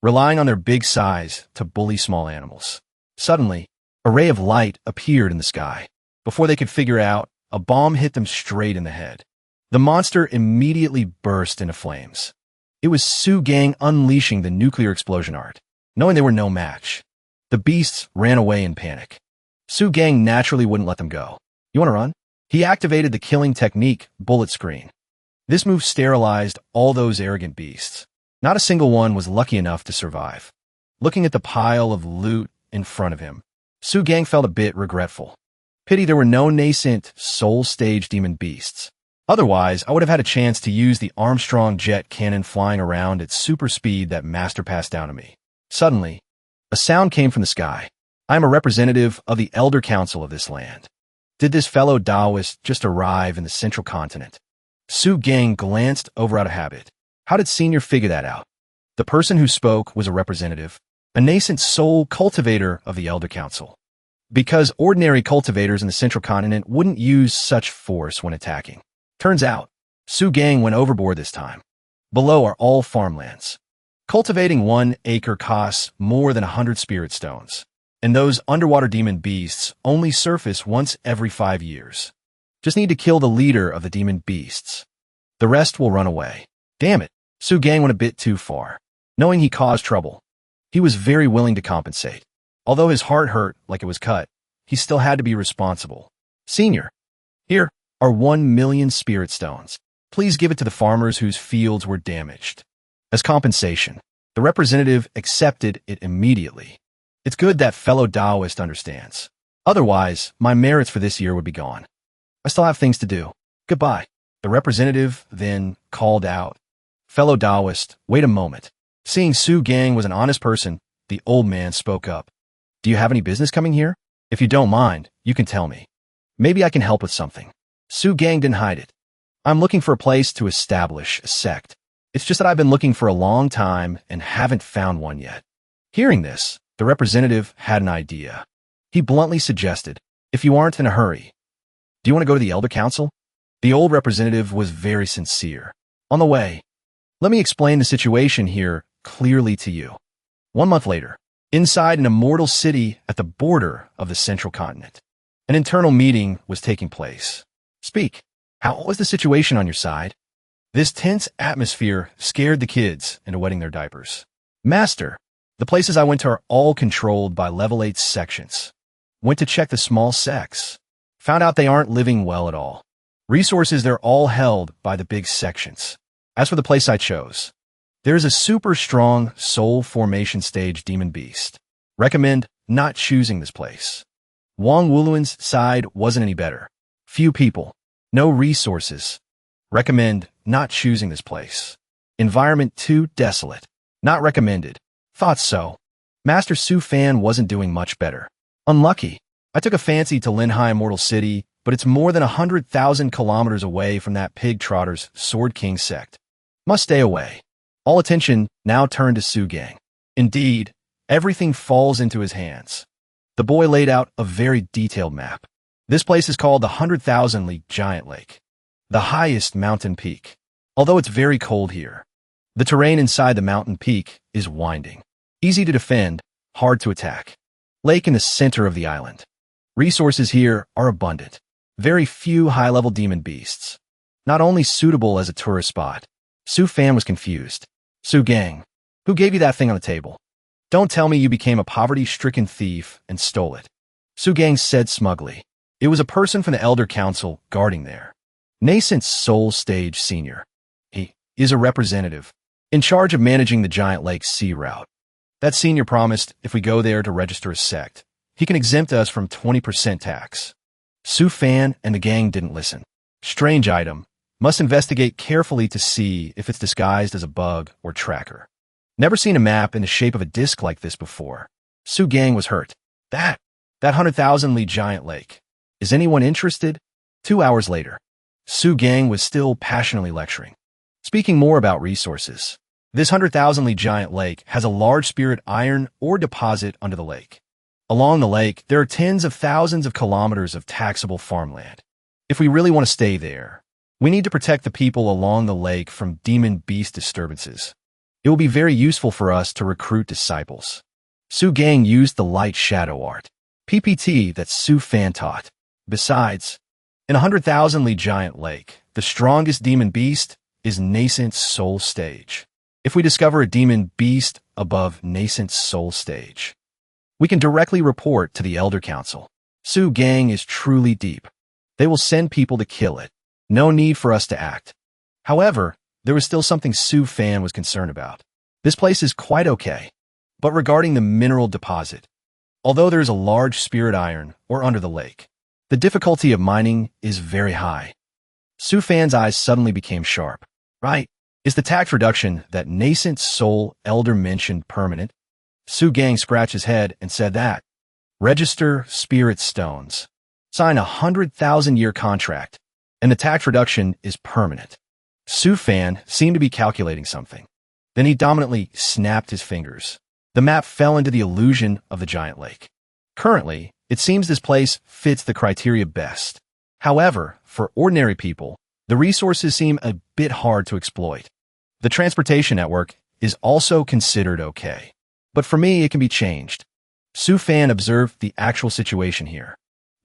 relying on their big size to bully small animals. Suddenly, a ray of light appeared in the sky. Before they could figure out, a bomb hit them straight in the head. The monster immediately burst into flames. It was Su Gang unleashing the nuclear explosion art. Knowing they were no match, the beasts ran away in panic. Su Gang naturally wouldn't let them go. You want to run? He activated the killing technique, bullet screen. This move sterilized all those arrogant beasts. Not a single one was lucky enough to survive. Looking at the pile of loot in front of him, Su Gang felt a bit regretful. Pity there were no nascent soul stage demon beasts. Otherwise, I would have had a chance to use the Armstrong jet cannon flying around at super speed that Master passed down to me. Suddenly, a sound came from the sky. I am a representative of the Elder Council of this land. Did this fellow Taoist just arrive in the central continent? Su Gang glanced over out of habit. How did Senior figure that out? The person who spoke was a representative, a nascent soul cultivator of the Elder Council. Because ordinary cultivators in the central continent wouldn't use such force when attacking. Turns out, Su Gang went overboard this time. Below are all farmlands. Cultivating 1 acre costs more than 100 spirit stones. And those underwater demon beasts only surface once every 5 years. Just need to kill the leader of the demon beasts. The rest will run away. Damn it, Su Gang went a bit too far. Knowing he caused trouble, he was very willing to compensate. Although his heart hurt like it was cut, he still had to be responsible. Senior, here are 1 million spirit stones. Please give it to the farmers whose fields were damaged. As compensation, the representative accepted it immediately. It's good that fellow Taoist understands. Otherwise, my merits for this year would be gone. I still have things to do. Goodbye. The representative then called out. Fellow Taoist, wait a moment. Seeing Su Gang was an honest person, the old man spoke up. Do you have any business coming here? If you don't mind, you can tell me. Maybe I can help with something. Su Gang didn't hide it. I'm looking for a place to establish a sect. It's just that I've been looking for a long time and haven't found one yet. Hearing this, the representative had an idea. He bluntly suggested, if you aren't in a hurry, do you want to go to the Elder Council? The old representative was very sincere. On the way, let me explain the situation here clearly to you. 1 month later, inside an immortal city at the border of the central continent, an internal meeting was taking place. Speak. How was the situation on your side? This tense atmosphere scared the kids into wetting their diapers. Master, the places I went to are all controlled by level 8 sections. Went to check the small sects. Found out they aren't living well at all. Resources, they're all held by the big sections. As for the place I chose, there is a super strong soul formation stage demon beast. Recommend not choosing this place. Wang Wuluan's side wasn't any better. Few people. No resources. Recommend not choosing this place. Environment too desolate. Not recommended. Thought so. Master Su Fan wasn't doing much better. Unlucky. I took a fancy to Linhai Immortal City, but it's more than 100,000 kilometers away from that pig trotter's Sword King sect. Must stay away. All attention now turned to Su Gang. Indeed, everything falls into his hands. The boy laid out a very detailed map. This place is called the 100,000 League Giant Lake, the highest mountain peak. Although it's very cold here, the terrain inside the mountain peak is winding. Easy to defend, hard to attack. Lake in the center of the island. Resources here are abundant. Very few high-level demon beasts. Not only suitable as a tourist spot. Su Fan was confused. Su Gang, who gave you that thing on the table? Don't tell me you became a poverty-stricken thief and stole it. Su Gang said smugly. It was a person from the Elder Council guarding there. Nascent Soul Stage Senior. He is a representative, in charge of managing the Giant Lake sea route. That senior promised if we go there to register a sect, he can exempt us from 20% tax. Su Fan and the gang didn't listen. Strange item. Must investigate carefully to see if it's disguised as a bug or tracker. Never seen a map in the shape of a disc like this before. Su Gang was hurt. That 100,000-li giant lake. Is anyone interested? 2 hours later, Su Gang was still passionately lecturing, speaking more about resources. This 100,000-li giant lake has a large spirit iron ore deposit under the lake. Along the lake, there are tens of thousands of kilometers of taxable farmland. If we really want to stay there, we need to protect the people along the lake from demon beast disturbances. It will be very useful for us to recruit disciples. Su Gang used the light shadow art, PPT, that Su Fan taught. Besides, in a 100,000-li giant lake, the strongest demon beast is nascent soul stage. If we discover a demon beast above nascent soul stage, we can directly report to the Elder Council. Su Gang is truly deep. They will send people to kill it. No need for us to act. However, there was still something Su Fan was concerned about. This place is quite okay. But regarding the mineral deposit, although there is a large spirit iron ore under the lake, the difficulty of mining is very high. Su Fan's eyes suddenly became sharp. Right? Is the tax reduction that nascent soul elder mentioned permanent? Su Gang scratched his head and said that. Register spirit stones. Sign a 100,000-year contract, and the tax reduction is permanent. Su Fan seemed to be calculating something. Then he dominantly snapped his fingers. The map fell into the illusion of the giant lake. Currently, it seems this place fits the criteria best. However, for ordinary people, the resources seem a bit hard to exploit. The transportation network is also considered okay. But for me, it can be changed. Su Fan observed the actual situation here.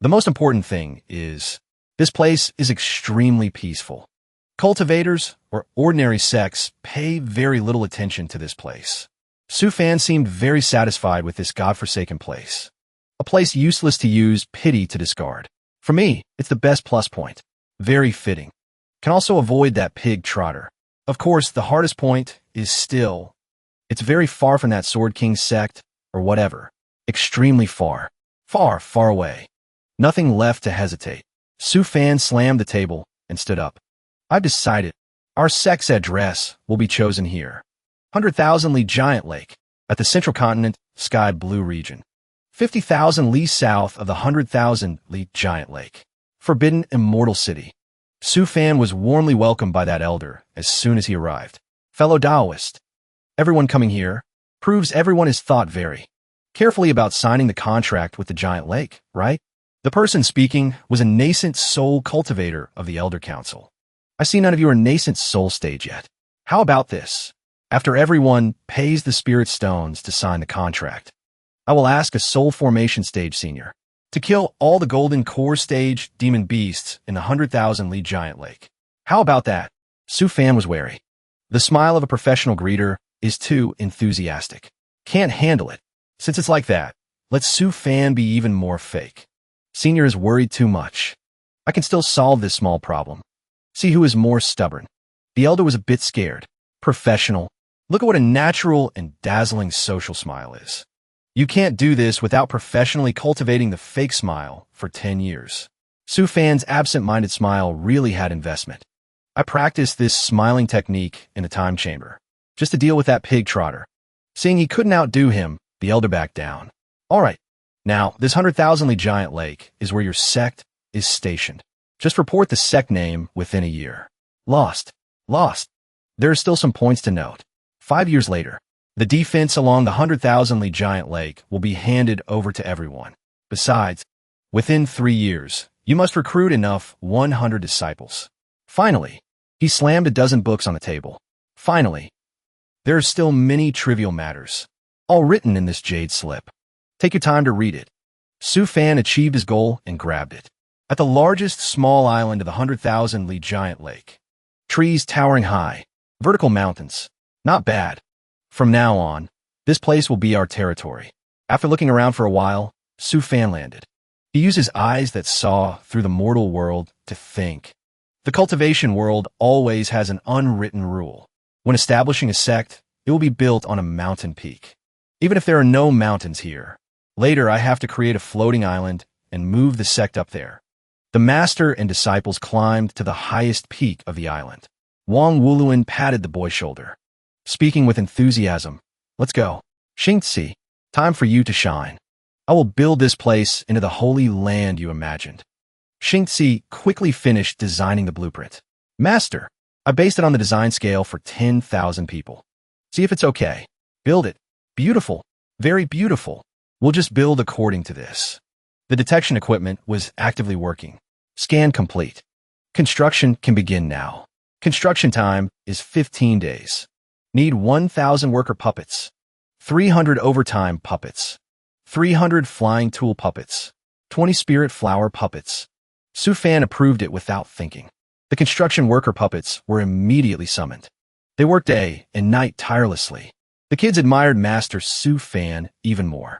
The most important thing is, this place is extremely peaceful. Cultivators or ordinary sects pay very little attention to this place. Su Fan seemed very satisfied with this godforsaken place. A place useless to use, pity to discard. For me, it's the best plus point. Very fitting. Can also avoid that pig trotter. Of course, the hardest point is still, it's very far from that Sword King sect, or whatever. Extremely far. Far, far away. Nothing left to hesitate. Su Fan slammed the table and stood up. I've decided. Our sect's address will be chosen here. 100,000-li giant lake, at the central continent, sky blue region. 50,000 li south of the 100,000-li giant lake. Forbidden immortal city. Su Fan was warmly welcomed by that elder as soon as he arrived. Fellow Taoist, everyone coming here proves everyone has thought very carefully about signing the contract with the giant lake, right? The person speaking was a nascent soul cultivator of the Elder Council. I see none of you are nascent soul stage yet. How about this? After everyone pays the spirit stones to sign the contract, I will ask a soul formation stage senior to kill all the golden core stage demon beasts in the 100,000-li giant lake. How about that? Su Fan was wary. The smile of a professional greeter is too enthusiastic. Can't handle it. Since it's like that, let Su Fan be even more fake. Senior is worried too much. I can still solve this small problem. See who is more stubborn. The elder was a bit scared. Professional. Look at what a natural and dazzling social smile is. You can't do this without professionally cultivating the fake smile for 10 years. Su Fan's absent-minded smile really had investment. I practiced this smiling technique in a time chamber, just to deal with that pig trotter. Seeing he couldn't outdo him, the elder backed down. All right. Now, this 100,000-li giant lake is where your sect is stationed. Just report the sect name within a year. Lost. Lost. There are still some points to note. 5 years later, the defense along the 100,000-li giant lake will be handed over to everyone. Besides, within 3 years, you must recruit enough 100 disciples. Finally, he slammed a dozen books on the table. Finally, there are still many trivial matters, all written in this jade slip. Take your time to read it. Su Fan achieved his goal and grabbed it. At the largest small island of the 100,000-li giant lake. Trees towering high. Vertical mountains. Not bad. From now on, this place will be our territory. After looking around for a while, Su Fan landed. He used his eyes that saw through the mortal world to think. The cultivation world always has an unwritten rule. When establishing a sect, it will be built on a mountain peak. Even if there are no mountains here, later I have to create a floating island and move the sect up there. The master and disciples climbed to the highest peak of the island. Wang Wuluan patted the boy's shoulder. Speaking with enthusiasm, let's go. Xingzi, time for you to shine. I will build this place into the holy land you imagined. Xingzi quickly finished designing the blueprint. Master, I based it on the design scale for 10,000 people. See if it's okay. Build it. Beautiful. Very beautiful. We'll just build according to this. The detection equipment was actively working. Scan complete. Construction can begin now. Construction time is 15 days. Need 1,000 worker puppets. 300 overtime puppets. 300 flying tool puppets. 20 spirit flower puppets. Su Fan approved it without thinking. The construction worker puppets were immediately summoned. They worked day and night tirelessly. The kids admired Master Su Fan even more.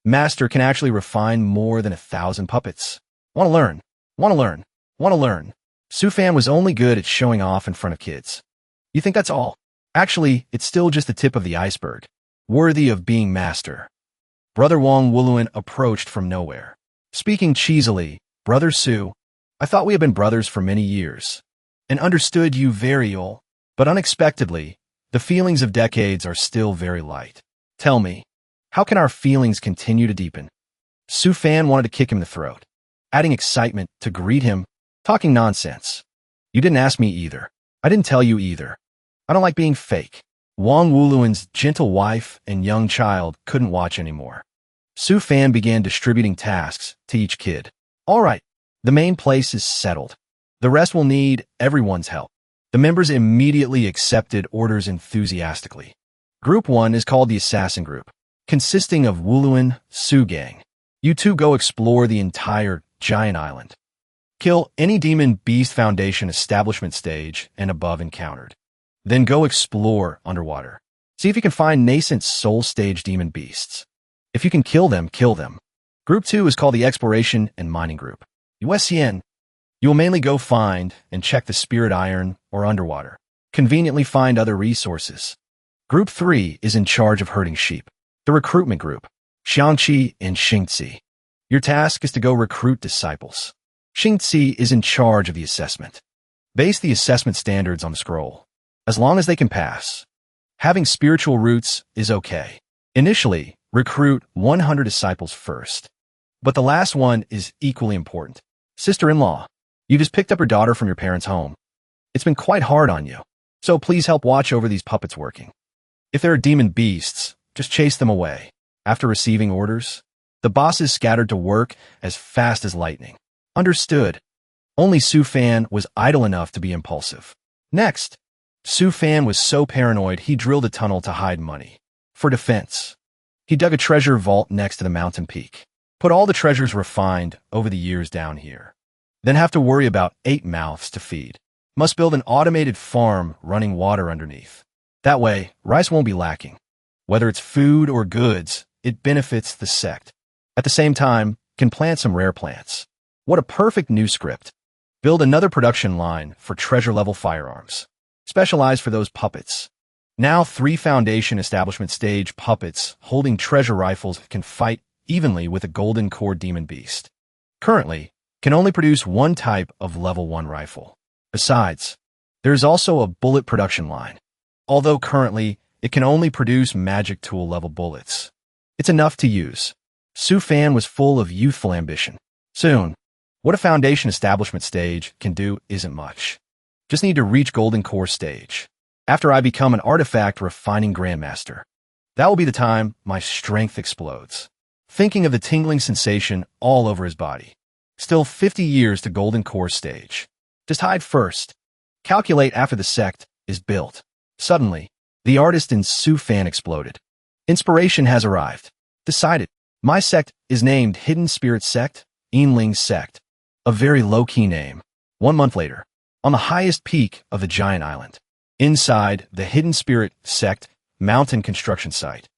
Master can actually refine more than 1,000 puppets. Want to learn. Want to learn. Want to learn. Su Fan was only good at showing off in front of kids. You think that's all? Actually, it's still just the tip of the iceberg. Worthy of being master. Brother Wang Wuluan approached from nowhere. Speaking cheesily, Brother Su, I thought we had been brothers for many years, and understood you very well, but unexpectedly, the feelings of decades are still very light. Tell me, how can our feelings continue to deepen? Su Fan wanted to kick him in the throat, adding excitement to greet him, talking nonsense. You didn't ask me either. I didn't tell you either. I don't like being fake. Wang Wuluan's gentle wife and young child couldn't watch anymore. Su Fan began distributing tasks to each kid. All right, the main place is settled. The rest will need everyone's help. The members immediately accepted orders enthusiastically. Group 1 is called the Assassin Group, consisting of Wuluan, Su Gang. You two go explore the entire giant island. Kill any Demon Beast Foundation establishment stage and above encountered. Then go explore underwater. See if you can find nascent soul stage demon beasts. If you can kill them, kill them. Group 2 is called the Exploration and Mining Group. USCN. You will mainly go find and check the spirit iron or underwater. Conveniently find other resources. Group 3 is in charge of herding sheep. The Recruitment Group. Xiangqi and Xingzi. Your task is to go recruit disciples. Xingzi is in charge of the assessment. Base the assessment standards on the scroll. As long as they can pass. Having spiritual roots is okay. Initially, recruit 100 disciples first. But the last one is equally important. Sister-in-law, you just picked up your daughter from your parents' home. It's been quite hard on you, so please help watch over these puppets working. If there are demon beasts, just chase them away. After receiving orders, the bosses scattered to work as fast as lightning. Understood. Only Su Fan was idle enough to be impulsive. Next, Su Fan was so paranoid he drilled a tunnel to hide money. For defense, he dug a treasure vault next to the mountain peak. Put all the treasures refined over the years down here. Then have to worry about 8 mouths to feed. Must build an automated farm running water underneath. That way, rice won't be lacking. Whether it's food or goods, it benefits the sect. At the same time, can plant some rare plants. What a perfect new script. Build another production line for treasure-level firearms. Specialized for those puppets. Now 3 Foundation Establishment Stage puppets holding treasure rifles can fight evenly with a golden core demon beast. Currently, can only produce 1 type of level 1 rifle. Besides, there is also a bullet production line. Although currently, it can only produce magic tool level bullets. It's enough to use. Su Fan was full of youthful ambition. Soon, what a Foundation Establishment Stage can do isn't much. Just need to reach Golden Core Stage. After I become an artifact refining Grandmaster. That will be the time my strength explodes. Thinking of the tingling sensation all over his body. Still 50 years to Golden Core Stage. Just hide first. Calculate after the sect is built. Suddenly, the artist in Su Fan exploded. Inspiration has arrived. Decided. My sect is named Hidden Spirit Sect, Yinling Sect. A very low-key name. 1 month later, on the highest peak of the giant island. Inside the Hidden Spirit Sect mountain construction site.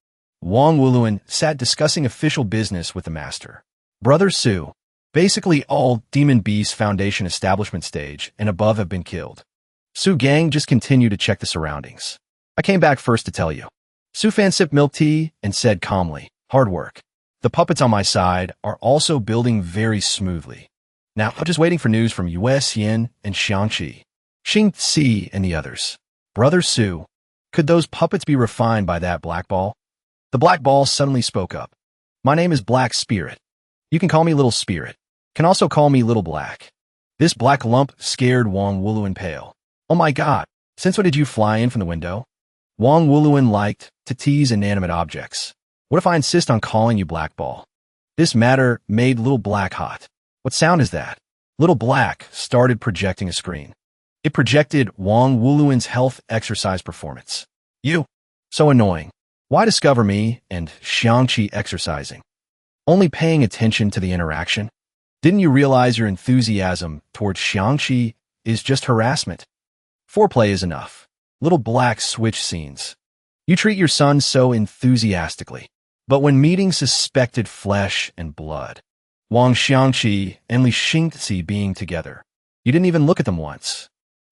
Wang Wuluan sat discussing official business with the master. Brother Su, basically all Demon Beast Foundation Establishment Stage and above have been killed. Su Gang just continued to check the surroundings. I came back first to tell you. Su Fan sipped milk tea and said calmly, hard work. The puppets on my side are also building very smoothly. Now, I'm just waiting for news from US Yin and Xiangqi, Xingzi and the others. Brother Su, could those puppets be refined by that black ball? The black ball suddenly spoke up. My name is Black Spirit. You can call me Little Spirit. Can also call me Little Black. This black lump scared Wang Wuluan pale. Oh my god, since when did you fly in from the window? Wang Wuluan liked to tease inanimate objects. What if I insist on calling you Black Ball? This matter made Little Black hot. What sound is that? Little Black started projecting a screen. It projected Wang Wuluan's health exercise performance. You. So annoying. Why discover me and Xiangqi exercising? Only paying attention to the interaction? Didn't you realize your enthusiasm towards Xiangqi is just harassment? Foreplay is enough. Little Black switch scenes. You treat your son so enthusiastically. But when meeting suspected flesh and blood, Wang Xiangqi and Li Xingzi being together, you didn't even look at them once.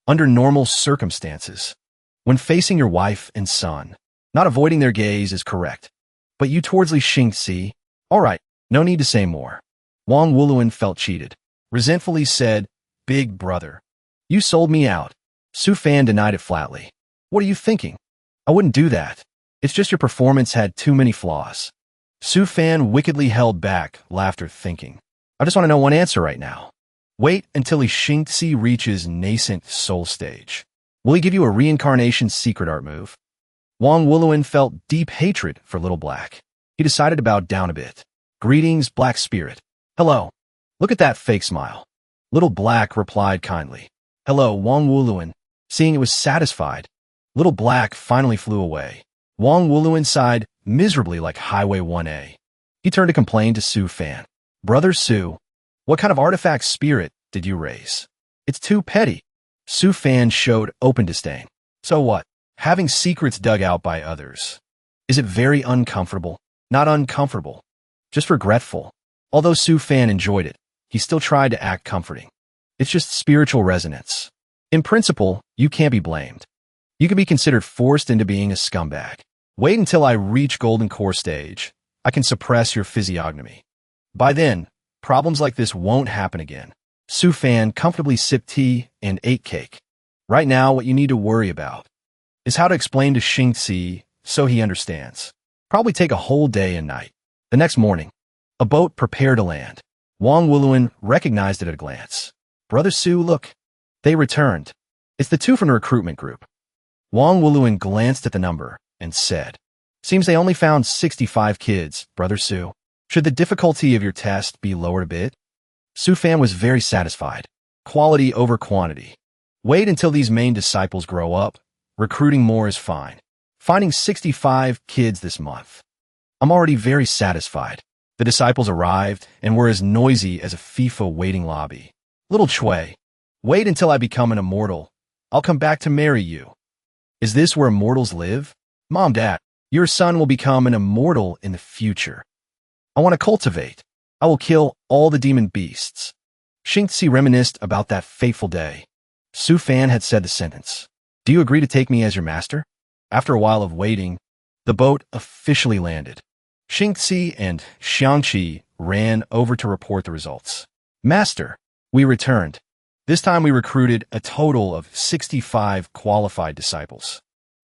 Under normal circumstances, when facing your wife and son, not avoiding their gaze is correct. But you towards Li Xingzi, all right, no need to say more. Wang Wuluan felt cheated. Resentfully said, Big brother. You sold me out. Su Fan denied it flatly. What are you thinking? I wouldn't do that. It's just your performance had too many flaws. Su Fan wickedly held back, laughter thinking. I just want to know one answer right now. Wait until Li Xingzi reaches nascent soul stage. Will he give you a reincarnation secret art move? Wang Wuluan felt deep hatred for Little Black. He decided to bow down a bit. Greetings, Black Spirit. Hello. Look at that fake smile. Little Black replied kindly. Hello, Wang Wuluan. Seeing it was satisfied, Little Black finally flew away. Wang Wuluan sighed miserably like Highway 1A. He turned to complain to Su Fan. Brother Su, what kind of artifact spirit did you raise? It's too petty. Su Fan showed open disdain. So what? Having secrets dug out by others. Is it very uncomfortable? Not uncomfortable. Just regretful. Although Su Fan enjoyed it, he still tried to act comforting. It's just spiritual resonance. In principle, you can't be blamed. You can be considered forced into being a scumbag. Wait until I reach Golden Core stage. I can suppress your physiognomy. By then, problems like this won't happen again. Su Fan comfortably sipped tea and ate cake. Right now, what you need to worry about is how to explain to Xingzi so he understands. Probably take a whole day and night. The next morning, a boat prepared to land. Wang Wuluan recognized it at a glance. Brother Su, look. They returned. It's the two from the recruitment group. Wang Wuluan glanced at the number and said, Seems they only found 65 kids, Brother Su. Should the difficulty of your test be lowered a bit? Su Fan was very satisfied. Quality over quantity. Wait until these main disciples grow up. Recruiting more is fine. Finding 65 kids this month. I'm already very satisfied. The disciples arrived and were as noisy as a FIFA waiting lobby. Little Chui, wait until I become an immortal. I'll come back to marry you. Is this where immortals live? Mom, Dad, your son will become an immortal in the future. I want to cultivate. I will kill all the demon beasts. Xingzi reminisced about that fateful day. Su Fan had said the sentence. Do you agree to take me as your master? After a while of waiting, the boat officially landed. Xingzi and Xiangqi ran over to report the results. Master, we returned. This time we recruited a total of 65 qualified disciples.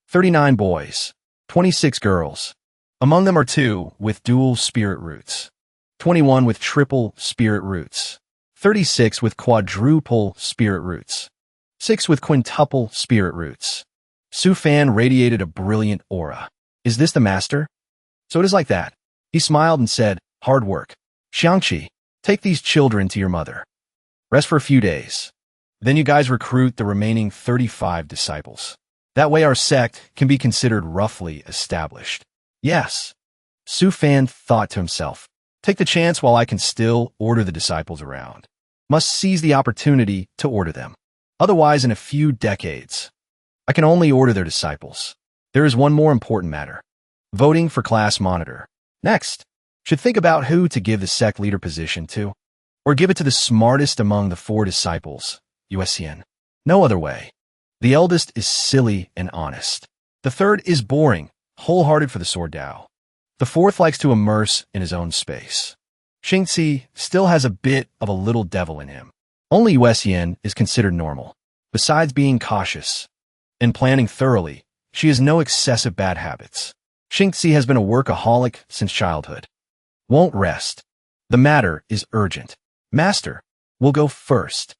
39 boys, 26 girls. Among them are 2 with dual spirit roots, 21 with triple spirit roots, 36 with quadruple spirit roots, 6 with quintuple spirit roots. Su Fan radiated a brilliant aura. Is this the master? So it is like that. He smiled and said, hard work. Xiangqi, take these children to your mother. Rest for a few days. Then you guys recruit the remaining 35 disciples. That way our sect can be considered roughly established. Yes. Su Fan thought to himself, take the chance while I can still order the disciples around. Must seize the opportunity to order them. Otherwise, in a few decades, I can only order their disciples. There is one more important matter. Voting for class monitor. Next, should think about who to give the sect leader position to, or give it to the smartest among the 4 disciples, USCN. No other way. The eldest is silly and honest. The third is boring, wholehearted for the sword Dao. The fourth likes to immerse in his own space. Xingzi still has a bit of a little devil in him. Only USCN is considered normal. Besides being cautious and planning thoroughly, she has no excessive bad habits. Xingzi has been a workaholic since childhood. won't rest. The matter is urgent. Master, we'll go first.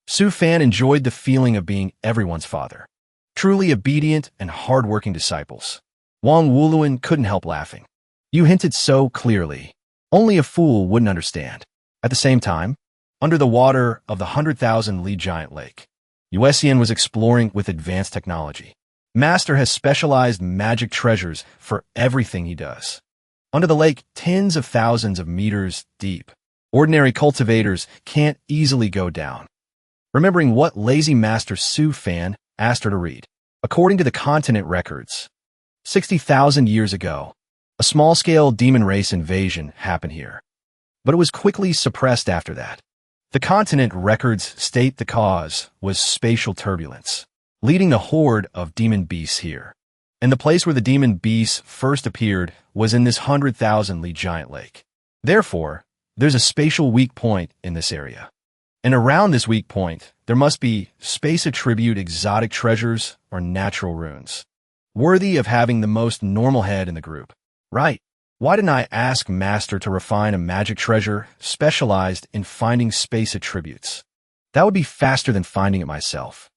Su Fan enjoyed the feeling of being everyone's father. Truly obedient and hard-working disciples. Wang Wuluan couldn't help laughing. You hinted so clearly. Only a fool wouldn't understand. At the same time, under the water of the 100,000-li giant lake, Yuesian was exploring with advanced technology. Master has specialized magic treasures for everything he does. Under the lake, tens of thousands of meters deep, ordinary cultivators can't easily go down. Remembering what lazy Master Su Fan asked her to read. According to the continent records, 60,000 years ago, a small-scale demon race invasion happened here. But it was quickly suppressed after that. The continent records state the cause was spatial turbulence, leading a horde of demon beasts here. And the place where the demon beasts first appeared was in this 100,000-li giant lake. Therefore, there's a spatial weak point in this area. And around this weak point, there must be space-attribute exotic treasures or natural runes, worthy of having the most normal head in the group. Right. Why didn't I ask Master to refine a magic treasure specialized in finding space attributes? That would be faster than finding it myself.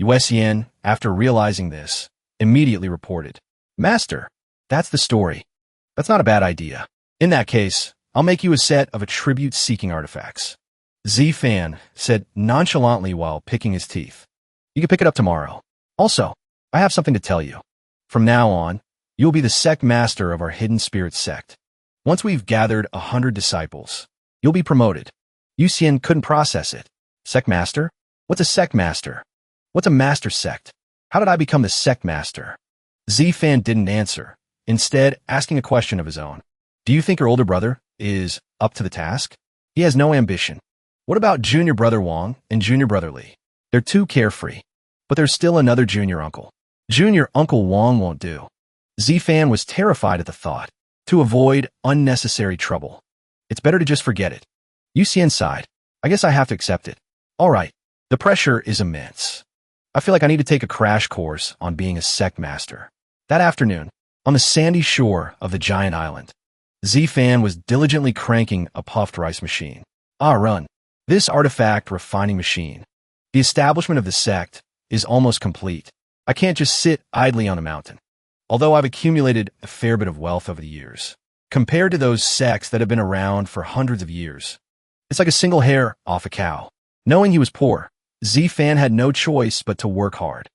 Yuesian, after realizing this, immediately reported, Master, that's the story. That's not a bad idea. In that case, I'll make you a set of attribute-seeking artifacts. Z-Fan said nonchalantly while picking his teeth. You can pick it up tomorrow. Also, I have something to tell you. From now on, you'll be the sect master of our hidden spirit sect. Once we've gathered 100 disciples, you'll be promoted. Yusian couldn't process it. Sect master? What's a sect master? What's a master sect? How did I become the sect master? Z-Fan didn't answer, instead asking a question of his own. Do you think your older brother is up to the task? He has no ambition. What about junior brother Wang and junior brother Li? They're too carefree. But there's still another junior uncle. Junior uncle Wang won't do. Z-Fan was terrified at the thought. To avoid unnecessary trouble, it's better to just forget it. Yusian sighed. I guess I have to accept it. All right. The pressure is immense. I feel like I need to take a crash course on being a sect master. That afternoon, on the sandy shore of the giant island, Z-Fan was diligently cranking a puffed rice machine. Run. This artifact refining machine. The establishment of the sect is almost complete. I can't just sit idly on a mountain. Although I've accumulated a fair bit of wealth over the years, compared to those sects that have been around for hundreds of years, it's like a single hair off a cow. Knowing he was poor, Z-Fan had no choice but to work hard.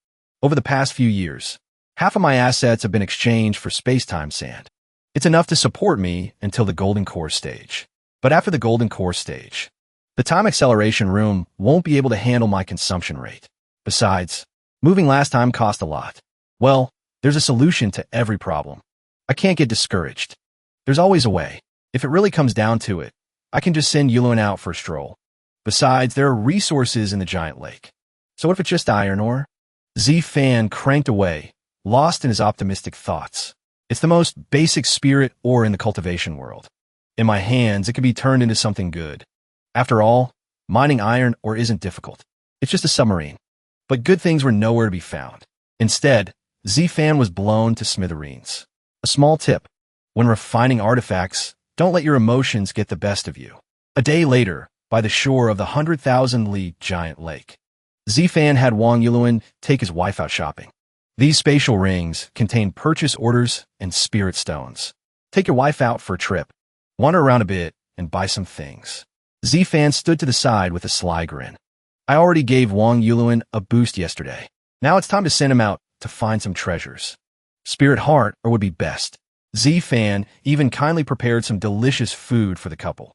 Over the past few years, half of my assets have been exchanged for space-time sand. It's enough to support me until the golden core stage. But after the golden core stage, the time acceleration room won't be able to handle my consumption rate. Besides, moving last time cost a lot. Well, there's a solution to every problem. I can't get discouraged. There's always a way. If it really comes down to it, I can just send Yulun out for a stroll. Besides, there are resources in the giant lake. So what if it's just iron ore? Z-Fan cranked away, lost in his optimistic thoughts. It's the most basic spirit ore in the cultivation world. In my hands, it can be turned into something good. After all, mining iron ore isn't difficult. It's just a submarine. But good things were nowhere to be found. Instead, Z-Fan was blown to smithereens. A small tip. When refining artifacts, don't let your emotions get the best of you. A day later, by the shore of the 100,000-li giant lake, Z-Fan had Wang Yuluan take his wife out shopping. These spatial rings contain purchase orders and spirit stones. Take your wife out for a trip, wander around a bit, and buy some things. Z-Fan stood to the side with a sly grin. I already gave Wang Yuluan a boost yesterday. Now it's time to send him out to find some treasures. Spirit heart or would be best. Z-Fan even kindly prepared some delicious food for the couple.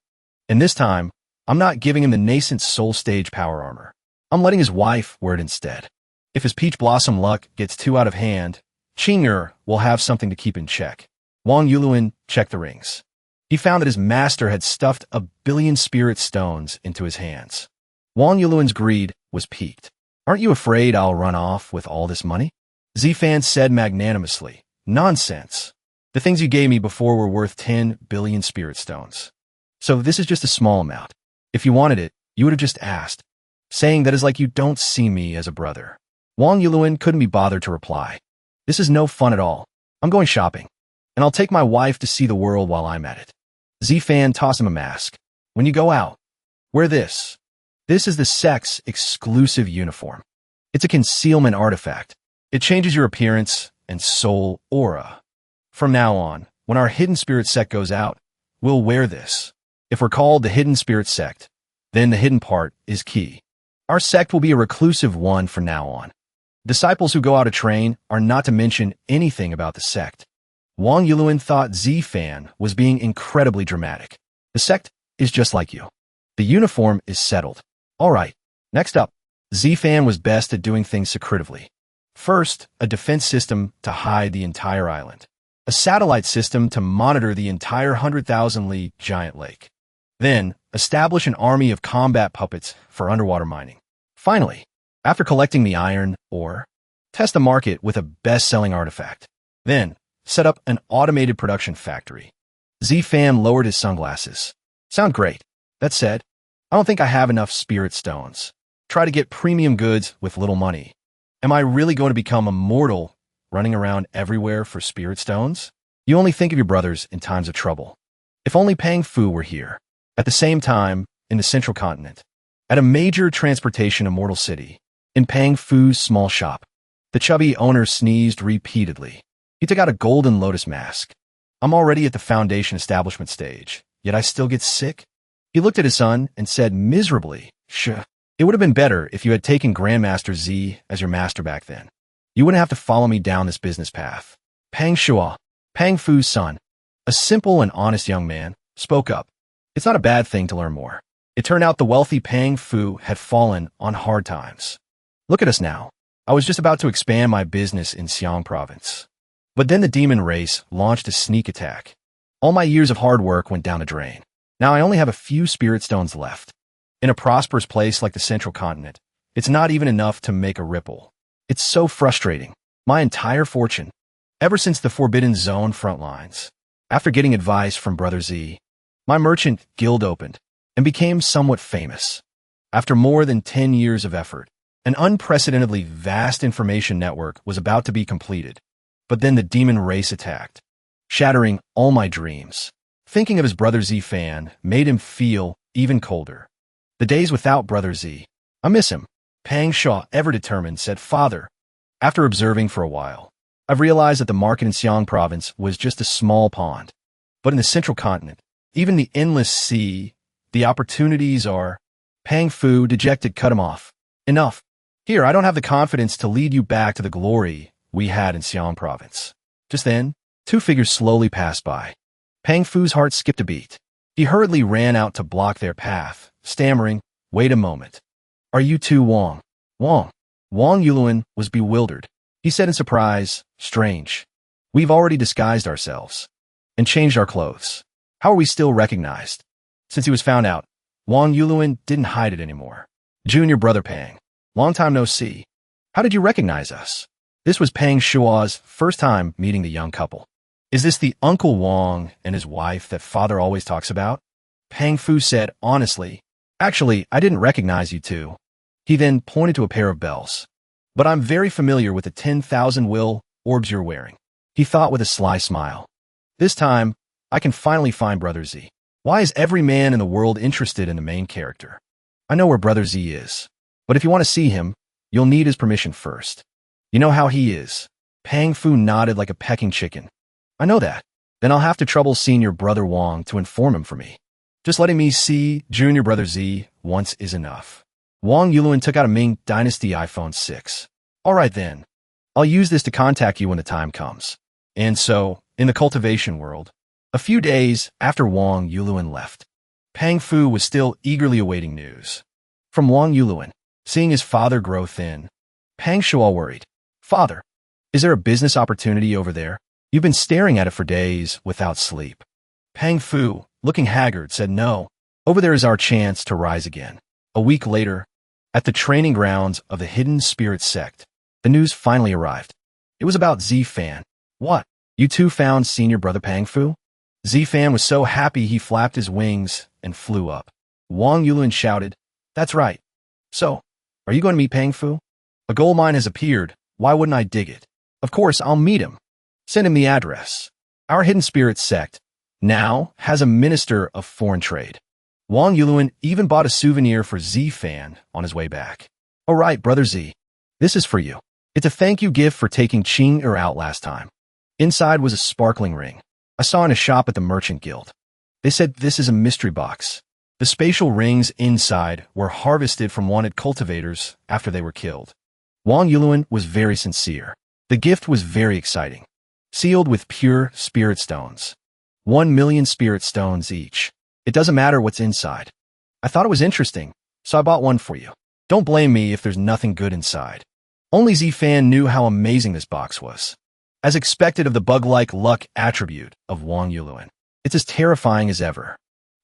And this time, I'm not giving him the nascent soul stage power armor. I'm letting his wife wear it instead. If his peach blossom luck gets too out of hand, Qing'er will have something to keep in check. Wang Yuluan checked the rings. He found that his master had stuffed 1 billion spirit stones into his hands. Wang Yuluan's greed was piqued. Aren't you afraid I'll run off with all this money? Z-Fan said magnanimously. Nonsense. The things you gave me before were worth 10 billion spirit stones. So this is just a small amount. If you wanted it, you would have just asked. Saying that is like you don't see me as a brother. Wang Yuluan couldn't be bothered to reply. This is no fun at all. I'm going shopping. And I'll take my wife to see the world while I'm at it. Z-Fan tossed him a mask. When you go out, wear this. This is the sect's exclusive uniform. It's a concealment artifact. It changes your appearance and soul aura. From now on, when our Hidden Spirit sect goes out, we'll wear this. If we're called the Hidden Spirit sect, then the hidden part is key. Our sect will be a reclusive one from now on. Disciples who go out to train are not to mention anything about the sect. Wang Yuluan thought Z-Fan was being incredibly dramatic. The sect is just like you. The uniform is settled. All right, next up, Z-Fan was best at doing things secretively. First, a defense system to hide the entire island. A satellite system to monitor the entire 100,000-league giant lake. Then, establish an army of combat puppets for underwater mining. Finally, after collecting the iron ore, test the market with a best-selling artifact. Then, set up an automated production factory. Z-Fan lowered his sunglasses. Sound great. That said, I don't think I have enough spirit stones. Try to get premium goods with little money. Am I really going to become immortal, running around everywhere for spirit stones? You only think of your brothers in times of trouble. If only Pang Fu were here. At the same time, in the central continent, at a major transportation immortal city, in Pang Fu's small shop, the chubby owner sneezed repeatedly. He took out a golden lotus mask. I'm already at the foundation establishment stage, yet I still get sick? He looked at his son and said miserably, "Shh. It would have been better if you had taken Grandmaster Z as your master back then. You wouldn't have to follow me down this business path." Pang Shua, Pang Fu's son, a simple and honest young man, spoke up. It's not a bad thing to learn more. It turned out the wealthy Pang Fu had fallen on hard times. Look at us now. I was just about to expand my business in Xiang province. But then the demon race launched a sneak attack. All my years of hard work went down the drain. Now I only have a few spirit stones left. In a prosperous place like the central continent, it's not even enough to make a ripple. It's so frustrating. My entire fortune, ever since the Forbidden Zone front lines. After getting advice from Brother Z, my merchant guild opened and became somewhat famous. After more than 10 years of effort, an unprecedentedly vast information network was about to be completed. But then the demon race attacked, shattering all my dreams. Thinking of his Brother Z-Fan made him feel even colder. The days without Brother Z, I miss him. Pang Shaw, ever determined, said, "Father." After observing for a while, I've realized that the market in Xiang province was just a small pond. But in the central continent, even the endless sea, the opportunities are... Pang Fu, dejected, cut him off. Enough. Here, I don't have the confidence to lead you back to the glory we had in Xiang province. Just then, two figures slowly passed by. Pang Fu's heart skipped a beat. He hurriedly ran out to block their path, stammering, "Wait a moment. Are you two Wang?" Wang. Wang Yuluan was bewildered. He said in surprise, "Strange. We've already disguised ourselves and changed our clothes. How are we still recognized?" Since he was found out, Wang Yuluan didn't hide it anymore. "Junior brother Pang. Long time no see. How did you recognize us?" This was Pang Shua's first time meeting the young couple. "Is this the Uncle Wang and his wife that father always talks about?" Pang Fu said honestly, "Actually, I didn't recognize you two." He then pointed to a pair of bells. "But I'm very familiar with the 10,000 will orbs you're wearing." He thought with a sly smile. "This time, I can finally find Brother Z. Why is every man in the world interested in the main character? I know where Brother Z is, but if you want to see him, you'll need his permission first. You know how he is." Pang Fu nodded like a pecking chicken. "I know that. Then I'll have to trouble Senior Brother Wang to inform him for me. Just letting me see Junior Brother Z once is enough." Wang Yuluan took out a Ming Dynasty iPhone 6. "All right then. I'll use this to contact you when the time comes." And so, in the cultivation world, a few days after Wang Yuluan left, Pang Fu was still eagerly awaiting news. From Wang Yuluan, seeing his father grow thin, Pang Shua worried. "Father, is there a business opportunity over there? You've been staring at it for days without sleep." Pang Fu, looking haggard, said, "No. Over there is our chance to rise again." A week later, at the training grounds of the Hidden Spirit sect, the news finally arrived. It was about Z-Fan. "What? You two found Senior Brother Pang Fu?" Z-Fan was so happy he flapped his wings and flew up. Wang Yuluan shouted, "That's right. So, are you going to meet Pang Fu? A gold mine has appeared. Why wouldn't I dig it? Of course, I'll meet him. Send him the address. Our Hidden Spirit sect now has a minister of foreign trade. Wang Yuluan even bought a souvenir for Z-Fan on his way back. "All right, Brother Z, this is for you. It's a thank you gift for taking Ching-Er out last time." Inside was a sparkling ring I saw in a shop at the Merchant Guild. They said this is a mystery box. The spatial rings inside were harvested from wanted cultivators after they were killed. Wang Yuluan was very sincere. The gift was very exciting. Sealed with pure spirit stones. 1,000,000 spirit stones each. It doesn't matter what's inside. I thought it was interesting, so I bought one for you. Don't blame me if there's nothing good inside. Only Z-Fan knew how amazing this box was. As expected of the bug-like luck attribute of Wang Yuluan, it's as terrifying as ever.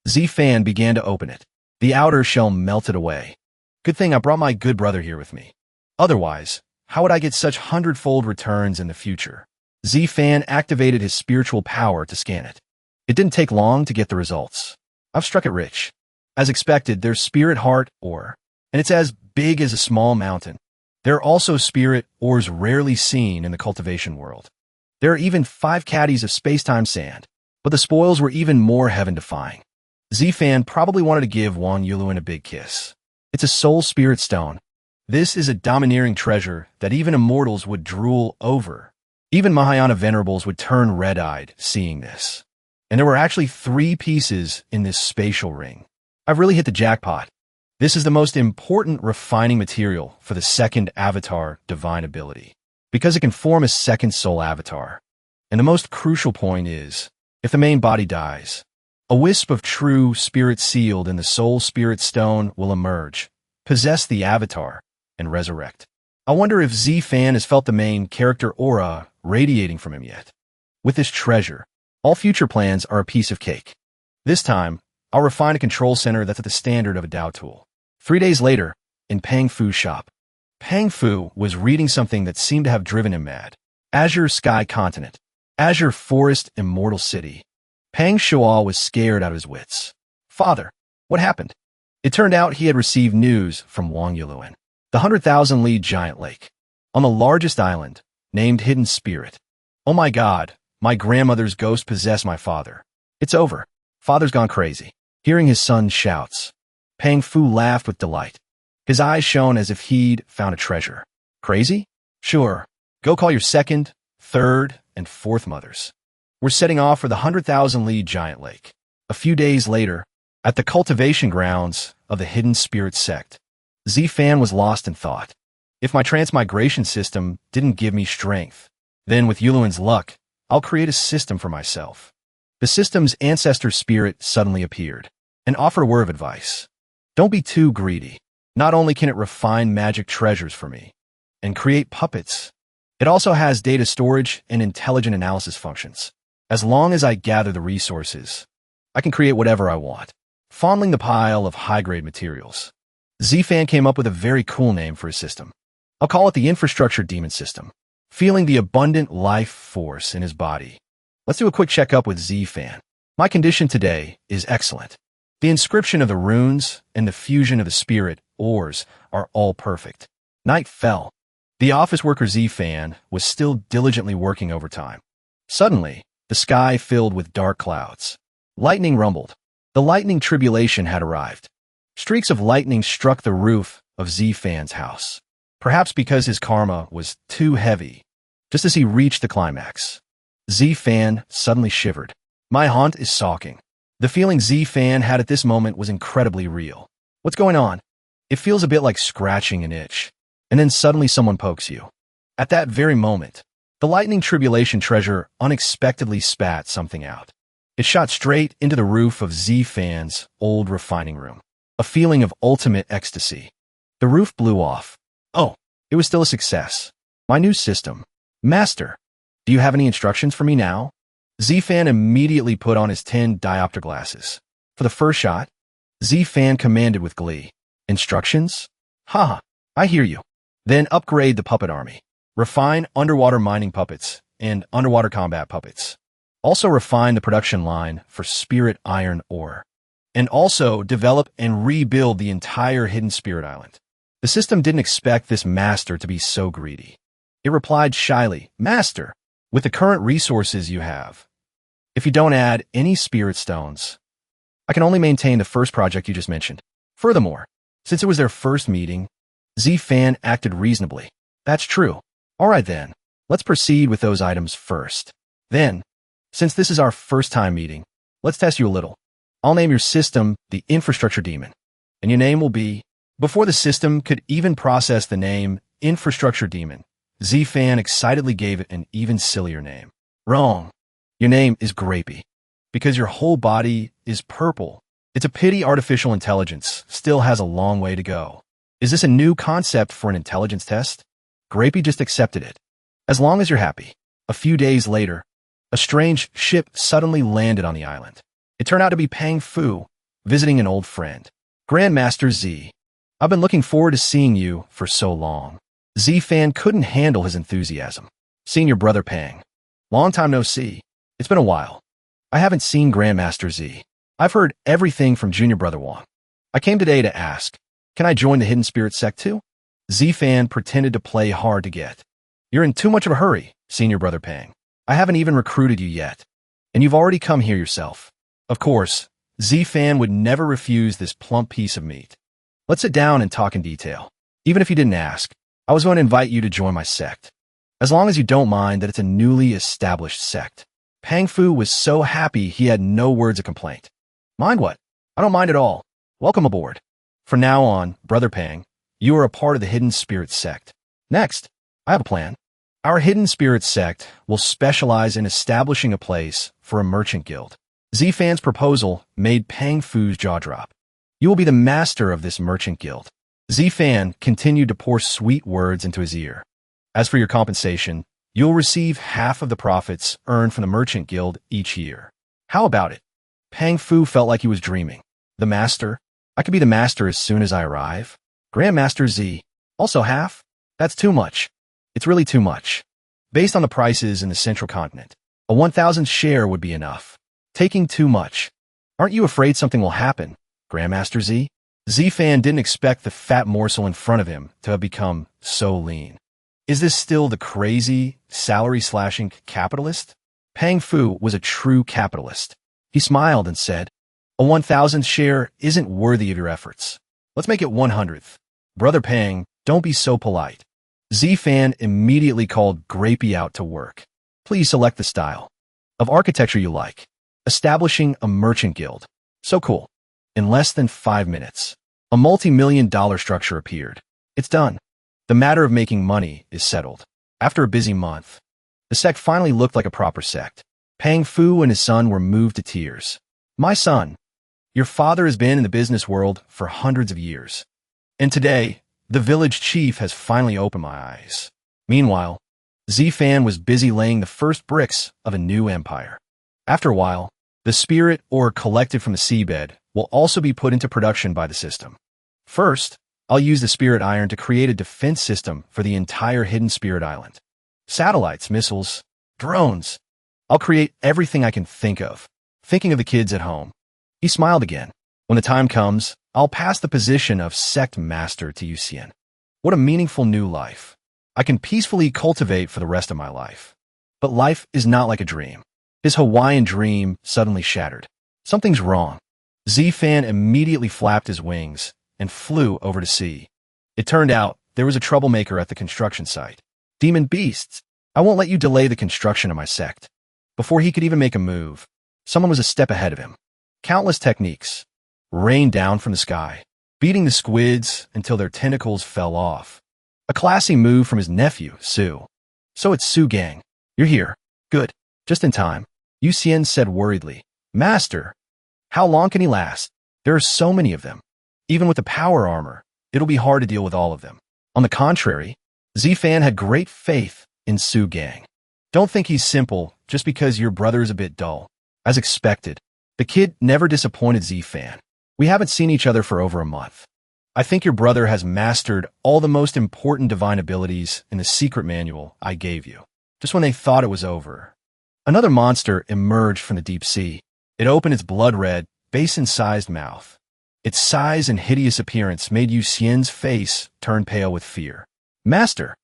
Z-Fan began to open it. The outer shell melted away. Good thing I brought my good brother here with me. Otherwise, how would I get such 100-fold returns in the future? Z-Fan activated his spiritual power to scan it. It didn't take long to get the results. I've struck it rich. As expected, there's spirit heart ore, and it's as big as a small mountain. There are also spirit ores rarely seen in the cultivation world. There are even 5 caddies of space-time sand, but the spoils were even more heaven-defying. Z-Fan probably wanted to give Wang Yuluan a big kiss. It's a soul spirit stone. This is a domineering treasure that even immortals would drool over. Even Mahayana venerables would turn red-eyed seeing this. And there were actually 3 pieces in this spatial ring. I've really hit the jackpot. This is the most important refining material for the second avatar divine ability, because it can form a second soul avatar. And the most crucial point is, if the main body dies, a wisp of true spirit sealed in the soul spirit stone will emerge, possess the avatar, and resurrect. I wonder if Z-Fan has felt the main character aura radiating from him yet. With this treasure, all future plans are a piece of cake. This time, I'll refine a control center that's at the standard of a Dao tool. 3 days later, in Pang Fu's shop, Pang Fu was reading something that seemed to have driven him mad. Azure Sky Continent. Azure Forest Immortal City. Pang Shuo was scared out of his wits. "Father, what happened?" It turned out he had received news from Wang Yuluan. The 100,000-li giant lake. On the largest island, named Hidden Spirit. "Oh my God, my grandmother's ghost possessed my father. It's over. Father's gone crazy." Hearing his son's shouts, Pang Fu laughed with delight. His eyes shone as if he'd found a treasure. "Crazy? Sure. Go call your second, third, and fourth mothers. We're setting off for the 100,000-li giant lake." A few days later, at the cultivation grounds of the Hidden Spirit sect, Z-Fan was lost in thought. If my transmigration system didn't give me strength, then with Yuluan's luck, I'll create a system for myself. The system's ancestor spirit suddenly appeared and offered a word of advice. "Don't be too greedy. Not only can it refine magic treasures for me and create puppets, it also has data storage and intelligent analysis functions. As long as I gather the resources, I can create whatever I want." Fondling the pile of high-grade materials, Z-Fan came up with a very cool name for his system. I'll call it the Infrastructure Demon System. Feeling the abundant life force in his body, let's do a quick checkup with Z-Fan. My condition today is excellent. The inscription of the runes and the fusion of the spirit ores are all perfect. Night fell. The office worker Z-Fan was still diligently working overtime. Suddenly, the sky filled with dark clouds. Lightning rumbled. The lightning tribulation had arrived. Streaks of lightning struck the roof of Z-Fan's house, perhaps because his karma was too heavy. Just as he reached the climax, Z-Fan suddenly shivered. My haunt is sulking. The feeling Z-Fan had at this moment was incredibly real. What's going on? It feels a bit like scratching an itch, and then suddenly someone pokes you. At that very moment, the lightning tribulation treasure unexpectedly spat something out. It shot straight into the roof of Z-Fan's old refining room. A feeling of ultimate ecstasy. The roof blew off. Oh, it was still a success. My new system. Master, do you have any instructions for me now? Z-Fan immediately put on his 10 diopter glasses. For the first shot, Z-Fan commanded with glee. Instructions? Haha, I hear you. Then upgrade the puppet army. Refine underwater mining puppets and underwater combat puppets. Also refine the production line for spirit iron ore. And also develop and rebuild the entire Hidden Spirit Island. The system didn't expect this master to be so greedy. It replied shyly, Master, with the current resources you have, if you don't add any spirit stones. I can only maintain the first project you just mentioned. Furthermore, since it was their first meeting, Z-Fan acted reasonably. That's true. Alright then, let's proceed with those items first. Then, since this is our first time meeting, let's test you a little. I'll name your system the Infrastructure Demon, and your name will be... Before the system could even process the name Infrastructure Demon, Z-Fan excitedly gave it an even sillier name. Wrong. Your name is Grapey, because your whole body is purple. It's a pity artificial intelligence still has a long way to go. Is this a new concept for an intelligence test? Grapey just accepted it. As long as you're happy. A few days later, a strange ship suddenly landed on the island. It turned out to be Pang Fu, visiting an old friend. Grandmaster Z. I've been looking forward to seeing you for so long. Z-Fan couldn't handle his enthusiasm. Seeing your brother Pang. Long time no see. It's been a while. I haven't seen Grandmaster Z. I've heard everything from Junior Brother Wong. I came today to ask, can I join the Hidden Spirit sect too? Z-Fan pretended to play hard to get. You're in too much of a hurry, Senior Brother Pang. I haven't even recruited you yet. And you've already come here yourself. Of course, Z-Fan would never refuse this plump piece of meat. Let's sit down and talk in detail. Even if you didn't ask, I was going to invite you to join my sect. As long as you don't mind that it's a newly established sect. Pang Fu was so happy he had no words of complaint. Mind what? I don't mind at all. Welcome aboard. From now on, Brother Pang, you are a part of the Hidden Spirit sect. Next, I have a plan. Our Hidden Spirit sect will specialize in establishing a place for a merchant guild. Z-Fan's proposal made Pang Fu's jaw drop. You will be the master of this merchant guild. Z-Fan continued to pour sweet words into his ear. As for your compensation, you'll receive half of the profits earned from the merchant guild each year. How about it? Pang Fu felt like he was dreaming. The master? I could be the master as soon as I arrive. Grandmaster Z. Also half? That's too much. It's really too much. Based on the prices in the central continent, a 1,000 share would be enough. Taking too much. Aren't you afraid something will happen, Grandmaster Z? Z-Fan didn't expect the fat morsel in front of him to have become so lean. Is this still the crazy, salary-slashing capitalist? Pang Fu was a true capitalist. He smiled and said, a 1,000 share isn't worthy of your efforts. Let's make it 100th. Brother Pang, don't be so polite. Z-Fan immediately called Grapey out to work. Please select the style of architecture you like. Establishing a merchant guild. So cool. In less than 5 minutes, a multi-million-dollar structure appeared. It's done. The matter of making money is settled. After a busy month, the sect finally looked like a proper sect. Pang Fu and his son were moved to tears. My son, your father has been in the business world for hundreds of years. And today, the village chief has finally opened my eyes. Meanwhile, Z-Fan was busy laying the first bricks of a new empire. After a while, the spirit ore collected from the seabed will also be put into production by the system. First, I'll use the spirit iron to create a defense system for the entire Hidden Spirit Island. Satellites, missiles, drones. I'll create everything I can think of. Thinking of the kids at home. He smiled again. When the time comes, I'll pass the position of sect master to Yuxian. What a meaningful new life. I can peacefully cultivate for the rest of my life. But life is not like a dream. His Hawaiian dream suddenly shattered. Something's wrong. Z-Fan immediately flapped his wings and flew over to sea. It turned out there was a troublemaker at the construction site. Demon beasts, I won't let you delay the construction of my sect. Before he could even make a move, someone was a step ahead of him. Countless techniques rained down from the sky, beating the squids until their tentacles fell off. A classy move from his nephew, Su. So it's Su Gang. You're here. Good. Just in time. Yuxian said worriedly. Master, how long can he last? There are so many of them. Even with the power armor, it'll be hard to deal with all of them. On the contrary, Z-Fan had great faith in Su Gang. Don't think he's simple just because your brother is a bit dull. As expected, the kid never disappointed Z-Fan. We haven't seen each other for over a month. I think your brother has mastered all the most important divine abilities in the secret manual I gave you. Just when they thought it was over, another monster emerged from the deep sea. It opened its blood-red, basin-sized mouth. Its size and hideous appearance made Yuxian's face turn pale with fear. Master,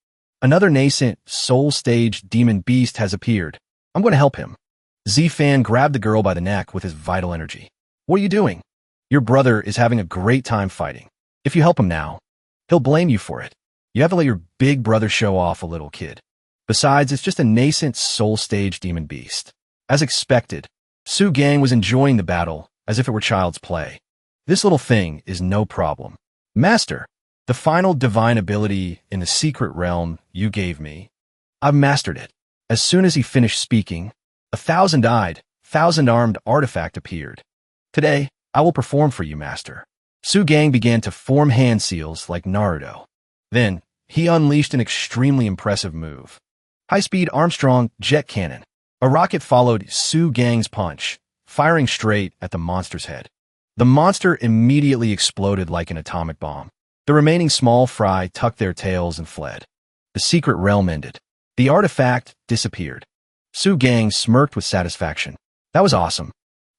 another nascent, soul-stage demon beast has appeared. I'm going to help him. Z-Fan grabbed the girl by the neck with his vital energy. What are you doing? Your brother is having a great time fighting. If you help him now, he'll blame you for it. You have to let your big brother show off a little, kid. Besides, it's just a nascent soul stage demon beast. As expected, Su Gang was enjoying the battle as if it were child's play. This little thing is no problem. Master, the final divine ability in the secret realm you gave me, I've mastered it. As soon as he finished speaking, a thousand-eyed, thousand-armed artifact appeared. Today, I will perform for you, Master. Su Gang began to form hand seals like Naruto. Then, he unleashed an extremely impressive move. High-speed Armstrong jet cannon. A rocket followed Su Gang's punch, firing straight at the monster's head. The monster immediately exploded like an atomic bomb. The remaining small fry tucked their tails and fled. The secret realm ended. The artifact disappeared. Su Gang smirked with satisfaction. That was awesome.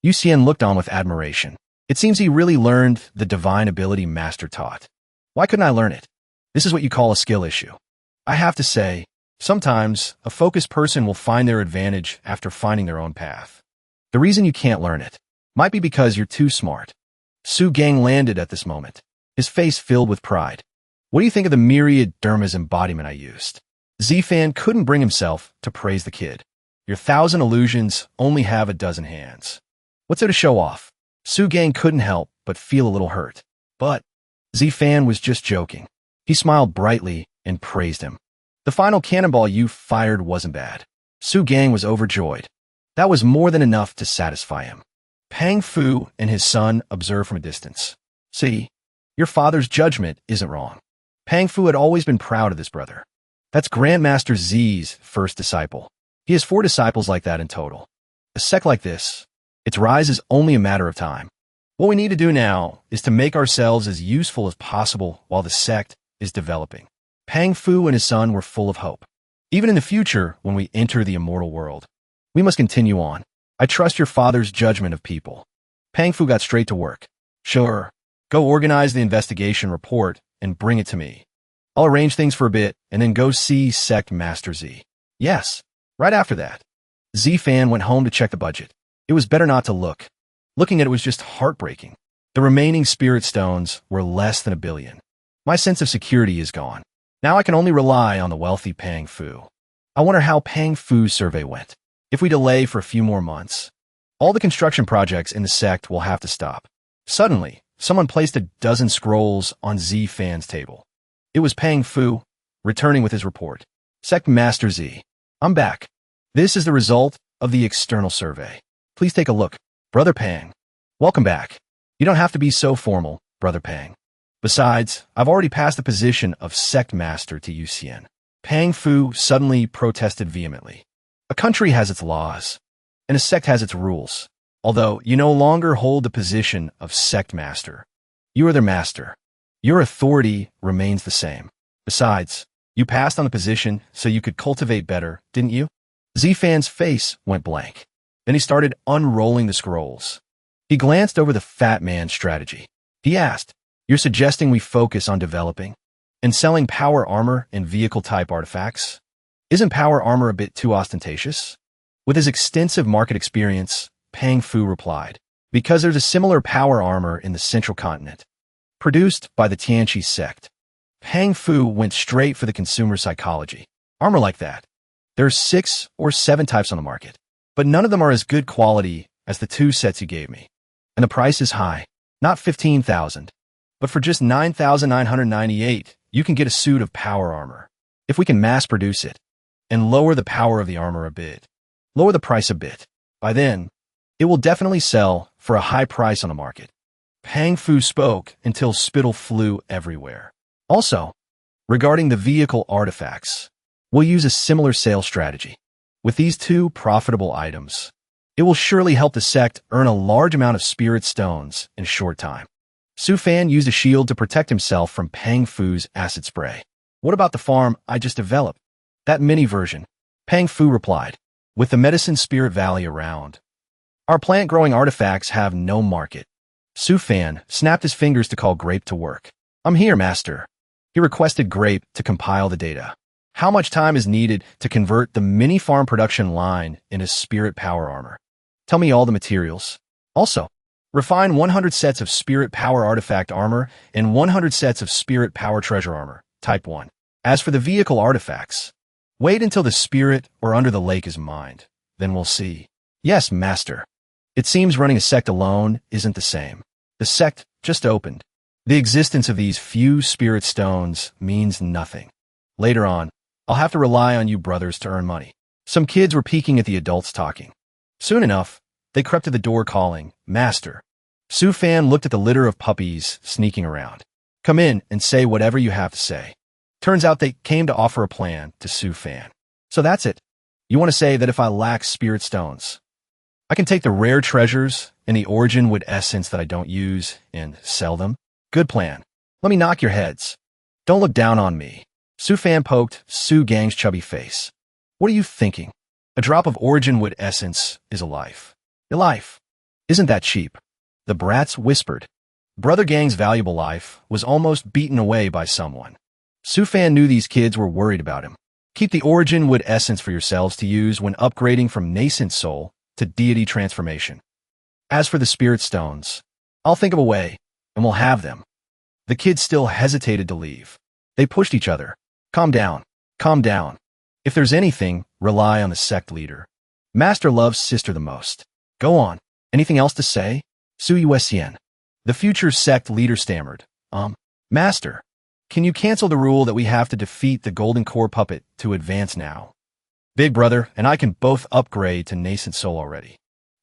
Yu Xian looked on with admiration. It seems he really learned the divine ability Master taught. Why couldn't I learn it? This is what you call a skill issue. I have to say, sometimes a focused person will find their advantage after finding their own path. The reason you can't learn it might be because you're too smart. Su Gang landed at this moment, his face filled with pride. What do you think of the myriad dermas embodiment I used? Z-Fan couldn't bring himself to praise the kid. Your 1,000 illusions only have a dozen hands. What's there to show off? Su Gang couldn't help but feel a little hurt. But Z-Fan was just joking. He smiled brightly and praised him. The final cannonball you fired wasn't bad. Su Gang was overjoyed. That was more than enough to satisfy him. Pang Fu and his son observed from a distance. See, your father's judgment isn't wrong. Pang Fu had always been proud of this brother. That's Grandmaster Z's first disciple. He has 4 disciples like that in total. A sect like this, its rise is only a matter of time. What we need to do now is to make ourselves as useful as possible while the sect is developing. Pang Fu and his son were full of hope. Even in the future, when we enter the immortal world, we must continue on. I trust your father's judgment of people. Pang Fu got straight to work. Sure, go organize the investigation report and bring it to me. I'll arrange things for a bit and then go see Sect Master Z. Yes, right after that. Z-Fan went home to check the budget. It was better not to look. Looking at it was just heartbreaking. The remaining spirit stones were less than 1 billion. My sense of security is gone. Now I can only rely on the wealthy Pang Fu. I wonder how Pang Fu's survey went. If we delay for a few more months, all the construction projects in the sect will have to stop. Suddenly, someone placed a dozen scrolls on Z-Fan's table. It was Pang Fu, returning with his report. Sect Master Z, I'm back. This is the result of the external survey. Please take a look. Brother Pang, welcome back. You don't have to be so formal, Brother Pang. Besides, I've already passed the position of Sect Master to Yu Xian. Pang Fu suddenly protested vehemently. A country has its laws, and a sect has its rules. Although you no longer hold the position of Sect Master, you are their master. Your authority remains the same. Besides, you passed on the position so you could cultivate better, didn't you? Z-Fan's face went blank. Then he started unrolling the scrolls. He glanced over the fat man's strategy. He asked, you're suggesting we focus on developing and selling power armor and vehicle-type artifacts? Isn't power armor a bit too ostentatious? With his extensive market experience, Pang Fu replied, because there's a similar power armor in the central continent, produced by the Tianqi sect. Pang Fu went straight for the consumer psychology. Armor like that. There are 6 or 7 types on the market, but none of them are as good quality as the 2 sets you gave me. And the price is high, not 15,000, but for just 9,998, you can get a suit of power armor. If we can mass produce it and lower the power of the armor a bit, lower the price a bit, by then, it will definitely sell for a high price on the market. Pang Fu spoke until spittle flew everywhere. Also, regarding the vehicle artifacts, we'll use a similar sales strategy. With these 2 profitable items, it will surely help the sect earn a large amount of spirit stones in a short time. Su Fan used a shield to protect himself from Pang Fu's acid spray. What about the farm I just developed? That mini version. Pang Fu replied, with the medicine spirit valley around. Our plant-growing artifacts have no market. Su Fan snapped his fingers to call Grape to work. I'm here, Master. He requested Grape to compile the data. How much time is needed to convert the mini farm production line into spirit power armor? Tell me all the materials. Also, refine 100 sets of spirit power artifact armor and 100 sets of spirit power treasure armor, type 1. As for the vehicle artifacts, wait until the spirit or under the lake is mined. Then we'll see. Yes, master. It seems running a sect alone isn't the same. The sect just opened. The existence of these few spirit stones means nothing. Later on, I'll have to rely on you brothers to earn money. Some kids were peeking at the adults talking. Soon enough, they crept to the door calling, Master. Su Fan looked at the litter of puppies sneaking around. Come in and say whatever you have to say. Turns out they came to offer a plan to Su Fan. So that's it. You want to say that if I lack spirit stones, I can take the rare treasures and the origin wood essence that I don't use and sell them? Good plan. Let me knock your heads. Don't look down on me. Su Fan poked Su Gang's chubby face. What are you thinking? A drop of origin wood essence is a life. A life. Isn't that cheap? The brats whispered. Brother Gang's valuable life was almost beaten away by someone. Su Fan knew these kids were worried about him. Keep the origin wood essence for yourselves to use when upgrading from nascent soul to deity transformation. As for the spirit stones, I'll think of a way, and we'll have them. The kids still hesitated to leave. They pushed each other. Calm down. Calm down. If there's anything, rely on the sect leader. Master loves sister the most. Go on. Anything else to say? Su Yuesien. The future sect leader stammered. Master, can you cancel the rule that we have to defeat the golden core puppet to advance now? Big brother and I can both upgrade to nascent soul already.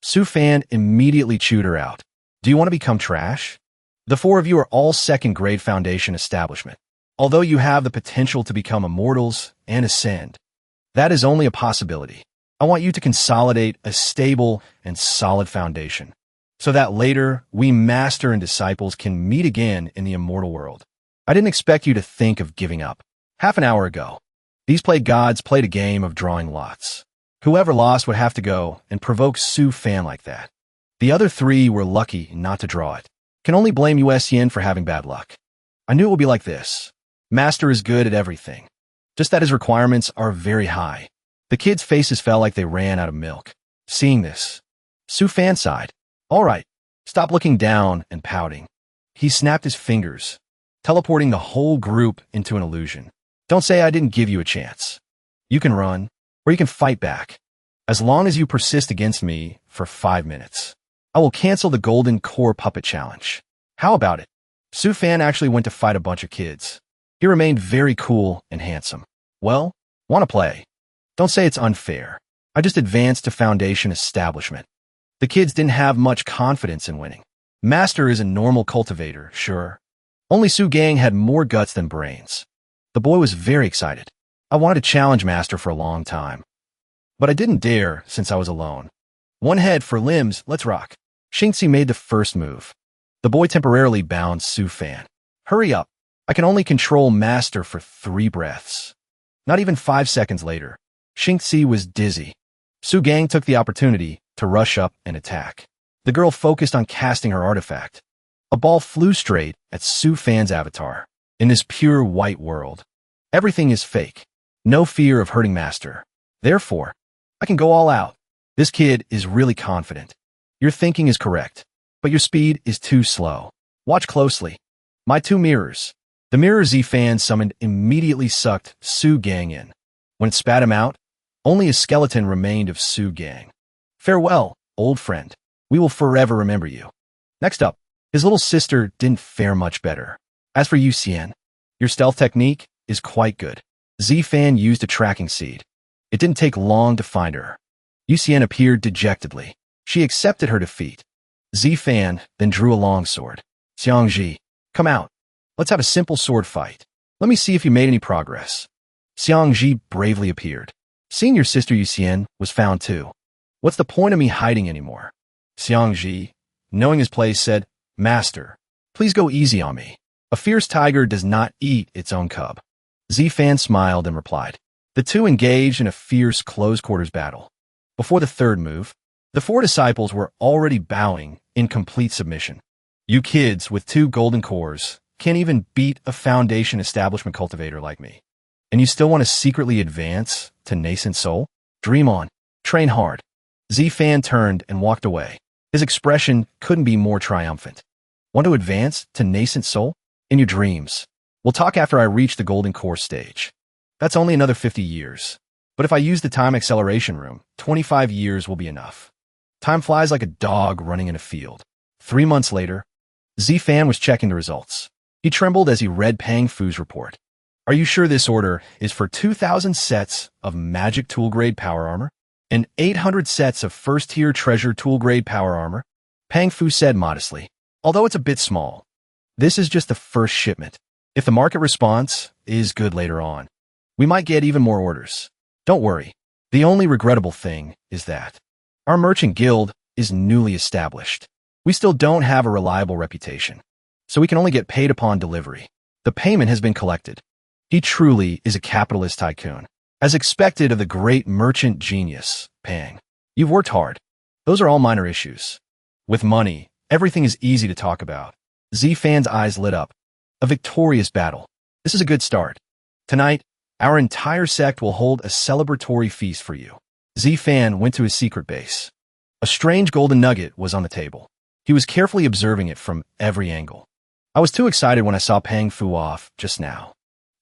Su Fan immediately chewed her out. Do you want to become trash? The four of you are all second-grade foundation establishment. Although you have the potential to become immortals and ascend, that is only a possibility. I want you to consolidate a stable and solid foundation, so that later we master and disciples can meet again in the immortal world. I didn't expect you to think of giving up. Half an hour ago, these play gods played a game of drawing lots. Whoever lost would have to go and provoke Su Fan like that. The other three were lucky not to draw it. Can only blame Yuesien for having bad luck. I knew it would be like this. Master is good at everything, just that his requirements are very high. The kids' faces felt like they ran out of milk. Seeing this, Su Fan sighed. All right, stop looking down and pouting. He snapped his fingers, teleporting the whole group into an illusion. Don't say I didn't give you a chance. You can run, or you can fight back. As long as you persist against me for 5 minutes, I will cancel the Golden Core Puppet Challenge. How about it? Su Fan actually went to fight a bunch of kids. He remained very cool and handsome. Well, want to play? Don't say it's unfair. I just advanced to foundation establishment. The kids didn't have much confidence in winning. Master is a normal cultivator, sure. Only Su Gang had more guts than brains. The boy was very excited. I wanted to challenge Master for a long time, but I didn't dare since I was alone. One head for limbs, let's rock. Xingzi made the first move. The boy temporarily bound Su Fan. Hurry up. I can only control Master for 3 breaths. Not even 5 seconds later, Xingzi was dizzy. Su Gang took the opportunity to rush up and attack. The girl focused on casting her artifact. A ball flew straight at Su Fan's avatar. In this pure white world, everything is fake. No fear of hurting Master. Therefore, I can go all out. This kid is really confident. Your thinking is correct, but your speed is too slow. Watch closely. My 2 mirrors. The mirror Z Fan summoned immediately sucked Su Gang in. When it spat him out, only a skeleton remained of Su Gang. Farewell, old friend. We will forever remember you. Next up, his little sister didn't fare much better. As for Yuesien, your stealth technique is quite good. Z Fan used a tracking seed. It didn't take long to find her. Yuesien appeared dejectedly. She accepted her defeat. Z Fan then drew a longsword. Xiangji, come out. Let's have a simple sword fight. Let me see if you made any progress. Xiangji bravely appeared. Seeing your sister Yuesien was found too. What's the point of me hiding anymore? Xiangji, knowing his place, said, Master, please go easy on me. A fierce tiger does not eat its own cub. Z Fan smiled and replied. The two engaged in a fierce close-quarters battle. Before the third move, the 4 disciples were already bowing in complete submission. You kids with 2 golden cores can't even beat a foundation establishment cultivator like me. And you still want to secretly advance to nascent soul? Dream on. Train hard. Z-Fan turned and walked away. His expression couldn't be more triumphant. Want to advance to nascent soul? In your dreams. We'll talk after I reach the golden core stage. That's only another 50 years. But if I use the time acceleration room, 25 years will be enough. Time flies like a dog running in a field. 3 months later, Z-Fan was checking the results. He trembled as he read Pang Fu's report. Are you sure this order is for 2,000 sets of magic tool-grade power armor? And 800 sets of first-tier treasure tool-grade power armor? Pang Fu said modestly, although it's a bit small. This is just the first shipment. If the market response is good later on, we might get even more orders. Don't worry. The only regrettable thing is that our merchant guild is newly established. We still don't have a reliable reputation, so we can only get paid upon delivery. The payment has been collected. He truly is a capitalist tycoon. As expected of the great merchant genius, Pang. You've worked hard. Those are all minor issues. With money, everything is easy to talk about. Z-Fan's eyes lit up. A victorious battle. This is a good start. Tonight, our entire sect will hold a celebratory feast for you. Z-Fan went to his secret base. A strange golden nugget was on the table. He was carefully observing it from every angle. I was too excited when I saw Pang Fu off just now.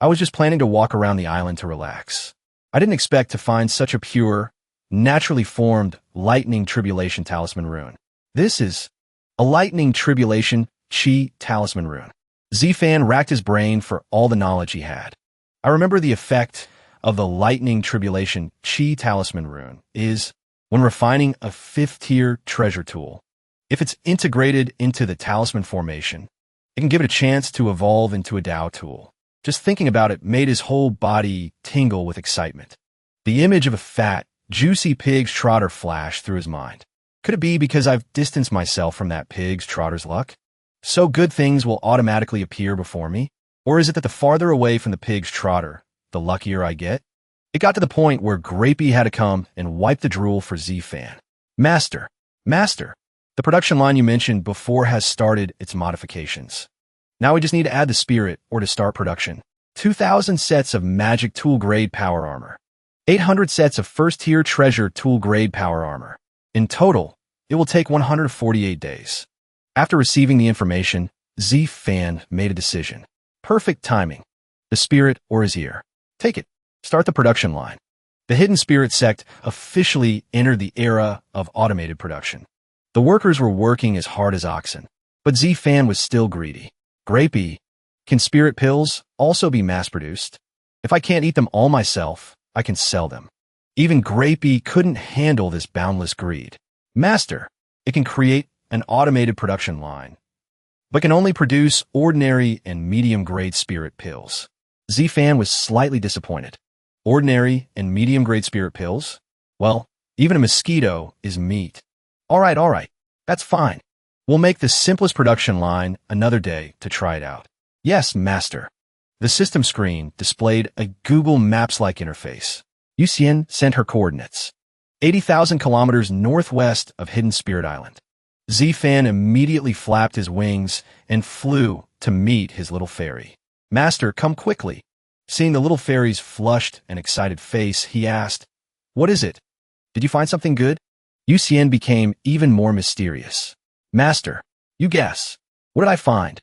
I was just planning to walk around the island to relax. I didn't expect to find such a pure, naturally formed lightning tribulation talisman rune. This is a lightning tribulation chi talisman rune. Z-Fan racked his brain for all the knowledge he had. I remember the effect of the lightning tribulation chi talisman rune is when refining a 5th-tier treasure tool. If it's integrated into the talisman formation, it can give it a chance to evolve into a Dao tool. Just thinking about it made his whole body tingle with excitement. The image of a fat, juicy pig's trotter flashed through his mind. Could it be because I've distanced myself from that pig's trotter's luck? So good things will automatically appear before me? Or is it that the farther away from the pig's trotter, the luckier I get? It got to the point where Grapey had to come and wipe the drool for Z-Fan. Master, the production line you mentioned before has started its modifications. Now we just need to add the spirit or to start production. 2,000 sets of magic tool-grade power armor. 800 sets of first-tier treasure tool-grade power armor. In total, it will take 148 days. After receiving the information, Z-Fan made a decision. Perfect timing. The spirit or his ear. Take it. Start the production line. The Hidden Spirit sect officially entered the era of automated production. The workers were working as hard as oxen, but Z-Fan was still greedy. Grapey, can spirit pills also be mass-produced? If I can't eat them all myself, I can sell them. Even Grapey couldn't handle this boundless greed. Master, it can create an automated production line, but can only produce ordinary and medium-grade spirit pills. Z-Fan was slightly disappointed. Ordinary and medium-grade spirit pills? Well, even a mosquito is meat. All right, that's fine. We'll make the simplest production line another day to try it out. Yes, Master. The system screen displayed a Google Maps-like interface. Yuxian sent her coordinates. 80,000 kilometers northwest of Hidden Spirit Island. Z-Fan immediately flapped his wings and flew to meet his little fairy. Master, come quickly. Seeing the little fairy's flushed and excited face, he asked, What is it? Did you find something good? Yuxian became even more mysterious. Master, you guess. What did I find?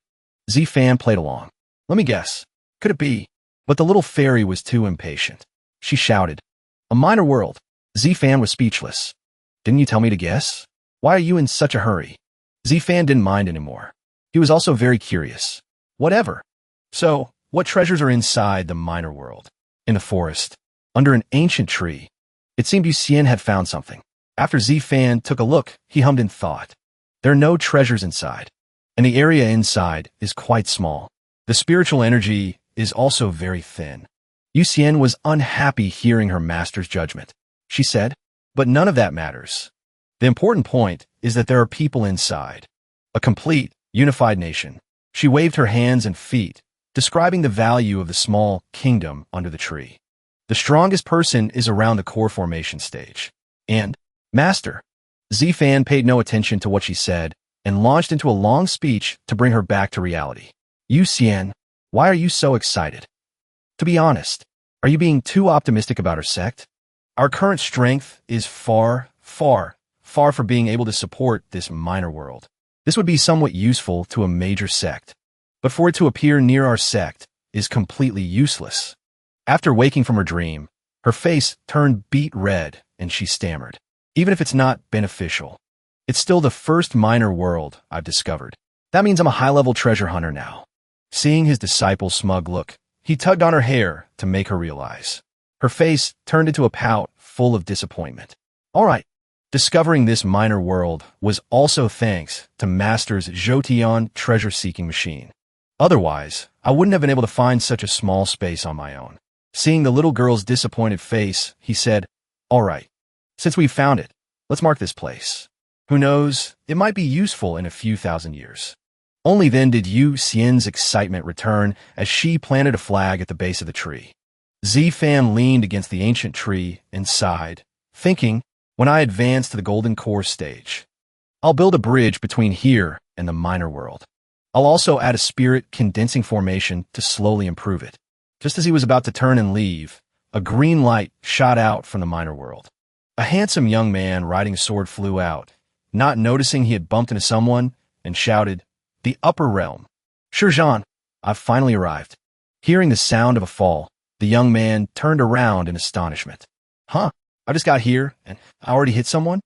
Z-Fan played along. Let me guess. Could it be? But the little fairy was too impatient. She shouted, A minor world. Z-Fan was speechless. Didn't you tell me to guess? Why are you in such a hurry? Z-Fan didn't mind anymore. He was also very curious. Whatever. So, what treasures are inside the minor world? In the forest, under an ancient tree. It seemed Yuxian had found something. After Z-Fan took a look, he hummed in thought. There are no treasures inside, and the area inside is quite small. The spiritual energy is also very thin. Yuxian was unhappy hearing her master's judgment. She said, But none of that matters. The important point is that there are people inside. A complete, unified nation. She waved her hands and feet, describing the value of the small kingdom under the tree. The strongest person is around the core formation stage. And, Master, Z-Fan paid no attention to what she said and launched into a long speech to bring her back to reality. Yuxian, why are you so excited? To be honest, Are you being too optimistic about our sect? Our current strength is far from being able to support this minor world. This would be somewhat useful to a major sect, but for it to appear near our sect is completely useless. After waking from her dream, her face turned beet red and she stammered. Even if it's not beneficial, it's still the first minor world I've discovered. That means I'm a high-level treasure hunter now. Seeing his disciple's smug look, he tugged on her hair to make her realize. Her face turned into a pout full of disappointment. All right. Discovering this minor world was also thanks to Master's Jotion treasure-seeking machine. Otherwise, I wouldn't have been able to find such a small space on my own. Seeing the little girl's disappointed face, he said, "All right. Since we've found it, let's mark this place. Who knows, it might be useful in a few thousand years." Only then did Yu Xian's excitement return as she planted a flag at the base of the tree. Zifan leaned against the ancient tree and sighed, thinking, when I advance to the Golden Core stage, I'll build a bridge between here and the minor world. I'll also add a spirit condensing formation to slowly improve it. Just as he was about to turn and leave, a green light shot out from the minor world. A handsome young man riding a sword flew out, not noticing he had bumped into someone, and shouted, "The upper realm. Shurjan, I've finally arrived." Hearing the sound of a fall, the young man turned around in astonishment. "Huh? I just got here, and I already hit someone?"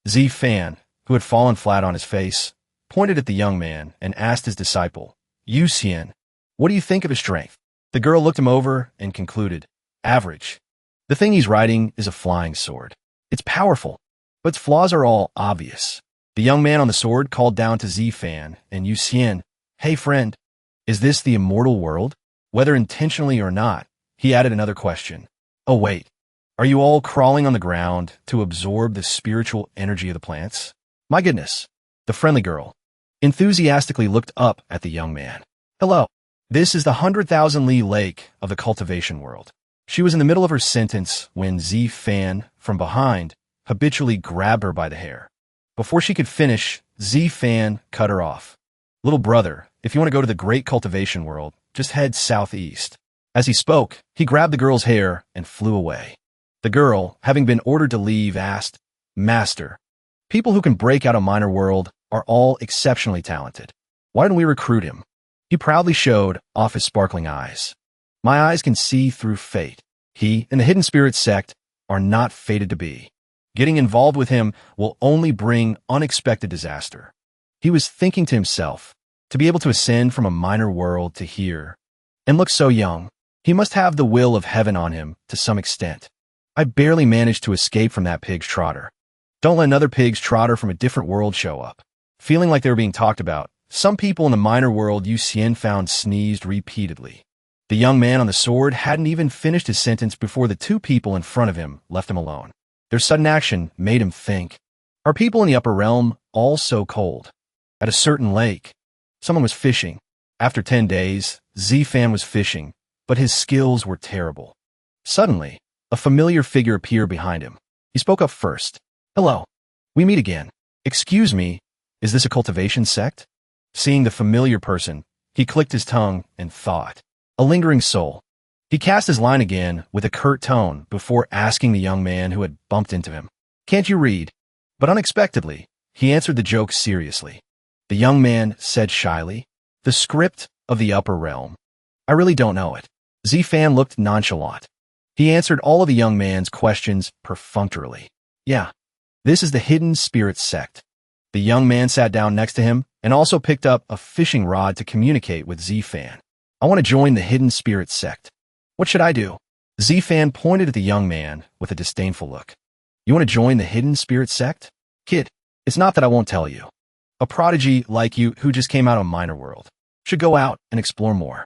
Zifan, who had fallen flat on his face, pointed at the young man and asked his disciple, "Yu Xian, what do you think of his strength?" The girl looked him over and concluded, "Average. The thing he's riding is a flying sword. It's powerful, but its flaws are all obvious." The young man on the sword called down to Zifan and Yu Xian, "Hey friend, is this the immortal world?" Whether intentionally or not, he added another question. "Oh wait, are you all crawling on the ground to absorb the spiritual energy of the plants?" My goodness, the friendly girl enthusiastically looked up at the young man. "Hello, this is the 100,000 Li Lake of the cultivation world." She was in the middle of her sentence when Zifan, from behind, habitually grabbed her by the hair. Before she could finish, Zifan cut her off. "Little brother, if you want to go to the great cultivation world, just head southeast." As he spoke, he grabbed the girl's hair and flew away. The girl, having been ordered to leave, asked, "Master, people who can break out a minor world are all exceptionally talented. Why didn't we recruit him?" He proudly showed off his sparkling eyes. "My eyes can see through fate. He and the Hidden Spirit sect are not fated to be. Getting involved with him will only bring unexpected disaster." He was thinking to himself, to be able to ascend from a minor world to here, and look so young, he must have the will of heaven on him to some extent. I barely managed to escape from that pig's trotter. Don't let another pig's trotter from a different world show up. Feeling like they were being talked about, some people in the minor world Yu Xian found sneezed repeatedly. The young man on the sword hadn't even finished his sentence before the two people in front of him left him alone. Their sudden action made him think, are people in the upper realm all so cold? At a certain lake, someone was fishing. After 10 days, Zifan was fishing, but his skills were terrible. Suddenly, a familiar figure appeared behind him. He spoke up first. "Hello, we meet again. Excuse me, is this a cultivation sect?" Seeing the familiar person, he clicked his tongue and thought, a lingering soul. He cast his line again with a curt tone before asking the young man who had bumped into him, "Can't you read?" But unexpectedly, he answered the joke seriously. The young man said shyly, "The script of the upper realm. I really don't know it." Zifan looked nonchalant. He answered all of the young man's questions perfunctorily. "Yeah, this is the Hidden Spirit sect." The young man sat down next to him and also picked up a fishing rod to communicate with Zifan. "I want to join the Hidden Spirit sect. What should I do?" Zifan pointed at the young man with a disdainful look. "You want to join the Hidden Spirit sect? Kid, it's not that I won't tell you. A prodigy like you who just came out of a minor world should go out and explore more.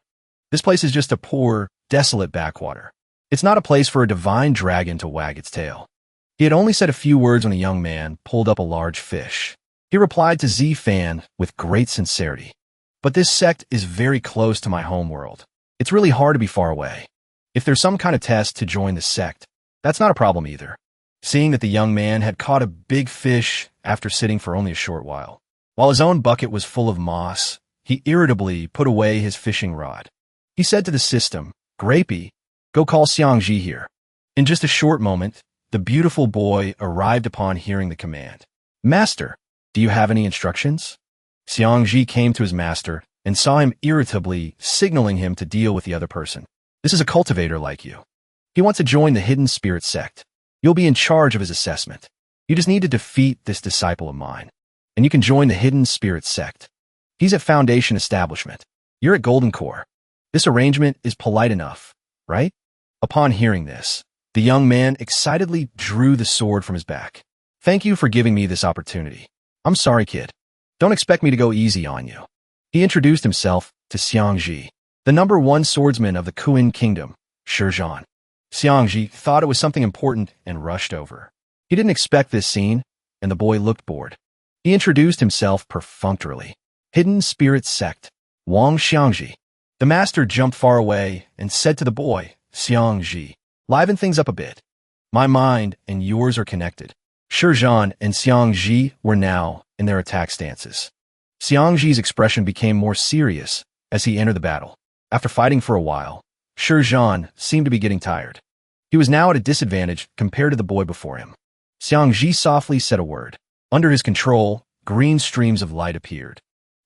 This place is just a poor, desolate backwater. It's not a place for a divine dragon to wag its tail." He had only said a few words when a young man pulled up a large fish. He replied to Zifan with great sincerity, "But this sect is very close to my home world. It's really hard to be far away. If there's some kind of test to join the sect, that's not a problem either." Seeing that the young man had caught a big fish after sitting for only a short while, while his own bucket was full of moss, he irritably put away his fishing rod. He said to the system, "Grapey, Go call Xiangji here. In just a short moment, the beautiful boy arrived upon hearing the command. Master, do you have any instructions? Xiangji came to his master and saw him irritably signaling him to deal with the other person. This is a cultivator like you. He wants to join the hidden spirit sect. You'll be in charge of his assessment. You just need to defeat this disciple of mine, and you can join the hidden spirit sect. He's at Foundation Establishment. You're at Golden Core. This arrangement is polite enough, right? Upon hearing this, the young man excitedly drew the sword from his back. Thank you for giving me this opportunity. I'm sorry, kid. Don't expect me to go easy on you. He introduced himself to Xiangji, the #1 swordsman of the Kuin Kingdom, Shizhan. Xiangji thought it was something important and rushed over. He didn't expect this scene, and the boy looked bored. He introduced himself perfunctorily. Hidden Spirit Sect, Wang Xiangji. The master jumped far away and said to the boy, Xiangji, liven things up a bit. My mind and yours are connected. Shizhan and Xiangji were now in their attack stances. Xiangji's expression became more serious as he entered the battle. After fighting for a while, Shizhan seemed to be getting tired. He was now at a disadvantage compared to the boy before him. Xiangji softly said a word. Under his control, green streams of light appeared.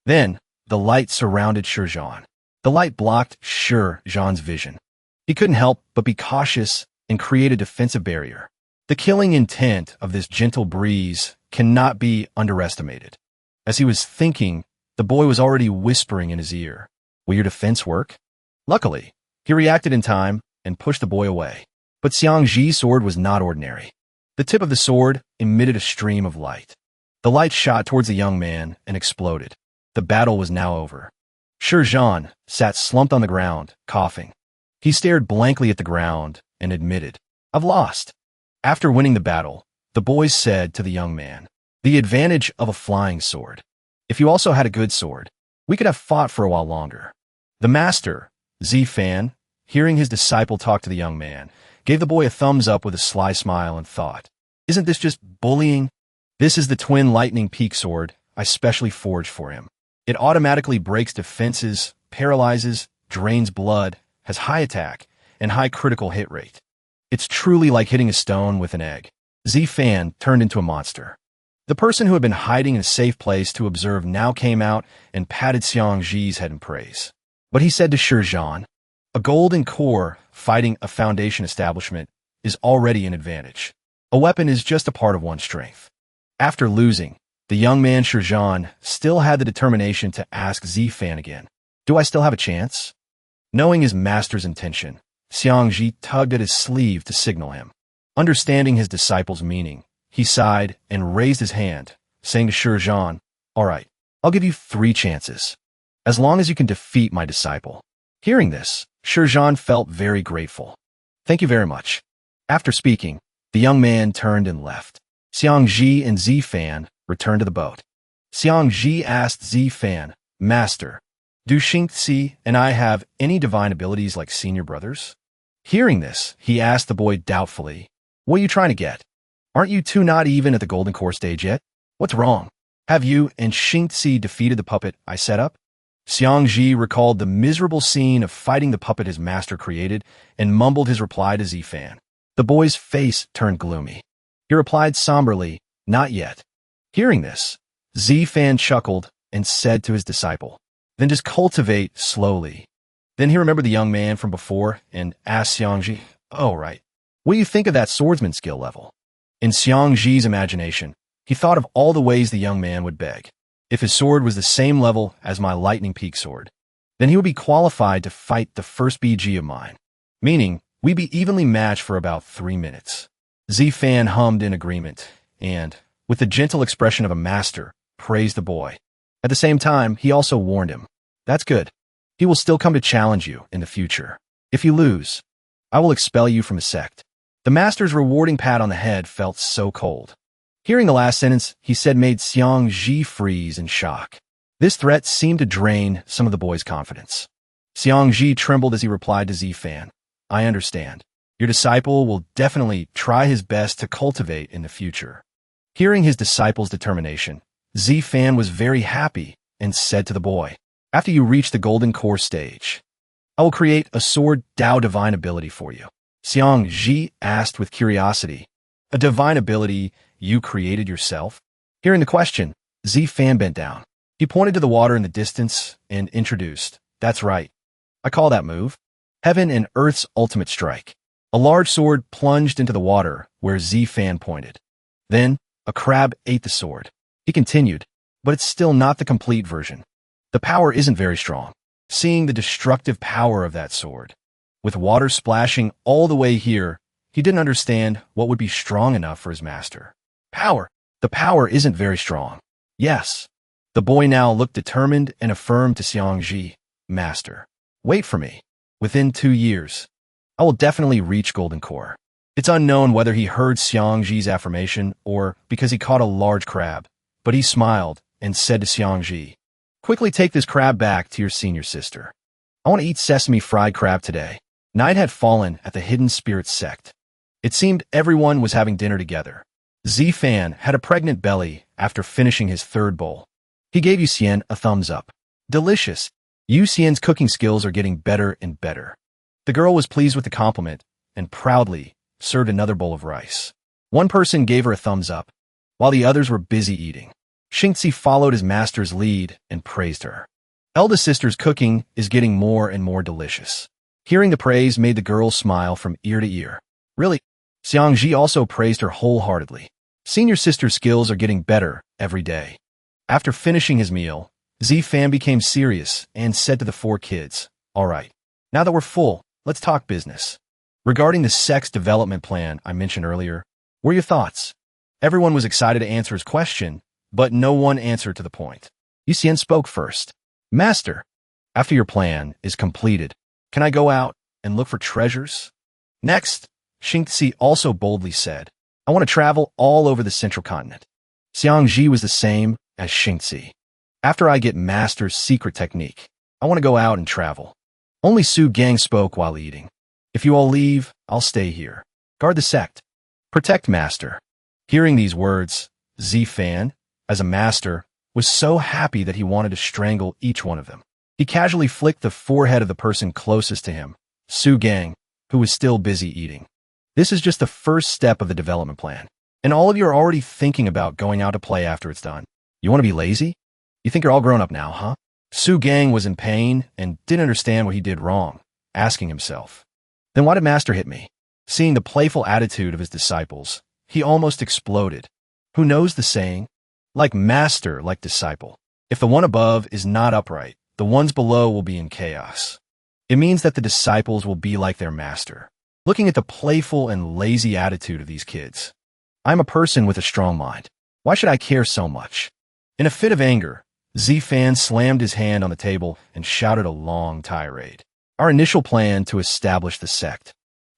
Then, the light surrounded Shizhan. The light blocked Shizhan's vision. He couldn't help but be cautious and create a defensive barrier. The killing intent of this gentle breeze cannot be underestimated. As he was thinking, the boy was already whispering in his ear, will your defense work? Luckily, he reacted in time and pushed the boy away. But Xiangji's sword was not ordinary. The tip of the sword emitted a stream of light. The light shot towards the young man and exploded. The battle was now over. Shizhan sat slumped on the ground, coughing. He stared blankly at the ground and admitted, I've lost. After winning the battle, the boys said to the young man, the advantage of a flying sword. If you also had a good sword, we could have fought for a while longer. The master, Zifan, hearing his disciple talk to the young man, gave the boy a thumbs up with a sly smile and thought, isn't this just bullying? This is the twin lightning peak sword I specially forged for him. It automatically breaks defenses, paralyzes, drains blood, has high attack, and high critical hit rate. It's truly like hitting a stone with an egg. Zifan turned into a monster. The person who had been hiding in a safe place to observe now came out and patted Xiangji's head in praise. But he said to Shizhan, a golden core fighting a foundation establishment is already an advantage. A weapon is just a part of one's strength. After losing, the young man Shizhan still had the determination to ask Zifan again, do I still have a chance? Knowing his master's intention, Xiangji tugged at his sleeve to signal him. Understanding his disciple's meaning, he sighed and raised his hand, saying to Shizhan, all right, I'll give you 3 chances, as long as you can defeat my disciple. Hearing this, Shizhan felt very grateful. Thank you very much. After speaking, the young man turned and left. Xiangji and Zifan returned to the boat. Xiangji asked Zifan, Master, do Xingzi and I have any divine abilities like senior brothers? Hearing this, he asked the boy doubtfully, what are you trying to get? Aren't you two not even at the Golden Core stage yet? What's wrong? Have you and Xingzi defeated the puppet I set up? Xiangji recalled the miserable scene of fighting the puppet his master created and mumbled his reply to Zifan. The boy's face turned gloomy. He replied somberly, not yet. Hearing this, Zifan chuckled and said to his disciple, then just cultivate slowly. Then he remembered the young man from before and asked Xiangji, oh, right. What do you think of that swordsman skill level? In Xiangji's imagination, he thought of all the ways the young man would beg. If his sword was the same level as my lightning peak sword, then he would be qualified to fight the first BG of mine, meaning we'd be evenly matched for about 3 minutes. Zifan hummed in agreement and, with the gentle expression of a master, praised the boy. At the same time, he also warned him, that's good. He will still come to challenge you in the future. If you lose, I will expel you from the sect. The master's rewarding pat on the head felt so cold. Hearing the last sentence, he said made Xiangji freeze in shock. This threat seemed to drain some of the boy's confidence. Xiangji trembled as he replied to Zifan, I understand. Your disciple will definitely try his best to cultivate in the future. Hearing his disciple's determination, Zifan was very happy and said to the boy, after you reach the Golden Core stage, I will create a sword Dao divine ability for you. Xiang Ji asked with curiosity. A divine ability you created yourself? Hearing the question, Zi Fan bent down. He pointed to the water in the distance and introduced, "That's right. I call that move Heaven and Earth's Ultimate Strike." A large sword plunged into the water where Zi Fan pointed. Then, a crab ate the sword. He continued, "But it's still not the complete version. The power isn't very strong." Seeing the destructive power of that sword, with water splashing all the way here, he didn't understand what would be strong enough for his master. Power. The power isn't very strong. Yes. The boy now looked determined and affirmed to Xiang Ji, "Master, wait for me. Within 2 years, I will definitely reach Golden Core." It's unknown whether he heard Xiang Ji's affirmation or because he caught a large crab, but he smiled and said to Xiang Ji, "Quickly take this crab back to your senior sister. I want to eat sesame fried crab today." Night had fallen at the Hidden Spirits sect. It seemed everyone was having dinner together. Zi Fan had a pregnant belly after finishing his 3rd bowl. He gave Yu Xian a thumbs up. "Delicious. Yu Xian's cooking skills are getting better and better." The girl was pleased with the compliment and proudly served another bowl of rice. One person gave her a thumbs up, while the others were busy eating. Xingzi followed his master's lead and praised her. Eldest sister's cooking is getting more and more delicious. Hearing the praise made the girl smile from ear to ear. Really? Xiang Ji also praised her wholeheartedly. Senior sister's skills are getting better every day. After finishing his meal, Zi Fan became serious and said to the 4 kids, "All right, now that we're full, let's talk business. Regarding the sex development plan I mentioned earlier, what are your thoughts?" Everyone was excited to answer his question, but no one answered to the point. Yu Xian spoke first. "Master, after your plan is completed, can I go out and look for treasures?" Next, Xingzi also boldly said, "I want to travel all over the central continent." Xiang Ji was the same as Xingzi. "After I get Master's secret technique, I want to go out and travel." Only Su Gang spoke while eating. "If you all leave, I'll stay here. Guard the sect. Protect Master." Hearing these words, Zi Fan, as a master, was so happy that he wanted to strangle each one of them. He casually flicked the forehead of the person closest to him, Su Gang, who was still busy eating. This is just the first step of the development plan, and all of you are already thinking about going out to play after it's done. You want to be lazy? You think you're all grown up now, huh? Su Gang was in pain and didn't understand what he did wrong, asking himself, "Then why did Master hit me?" Seeing the playful attitude of his disciples, he almost exploded. Who knows the saying? Like master, like disciple. If the one above is not upright, the ones below will be in chaos. It means that the disciples will be like their master. Looking at the playful and lazy attitude of these kids, I'm a person with a strong mind. Why should I care so much? In a fit of anger, Zi Fan slammed his hand on the table and shouted a long tirade. Our initial plan to establish the sect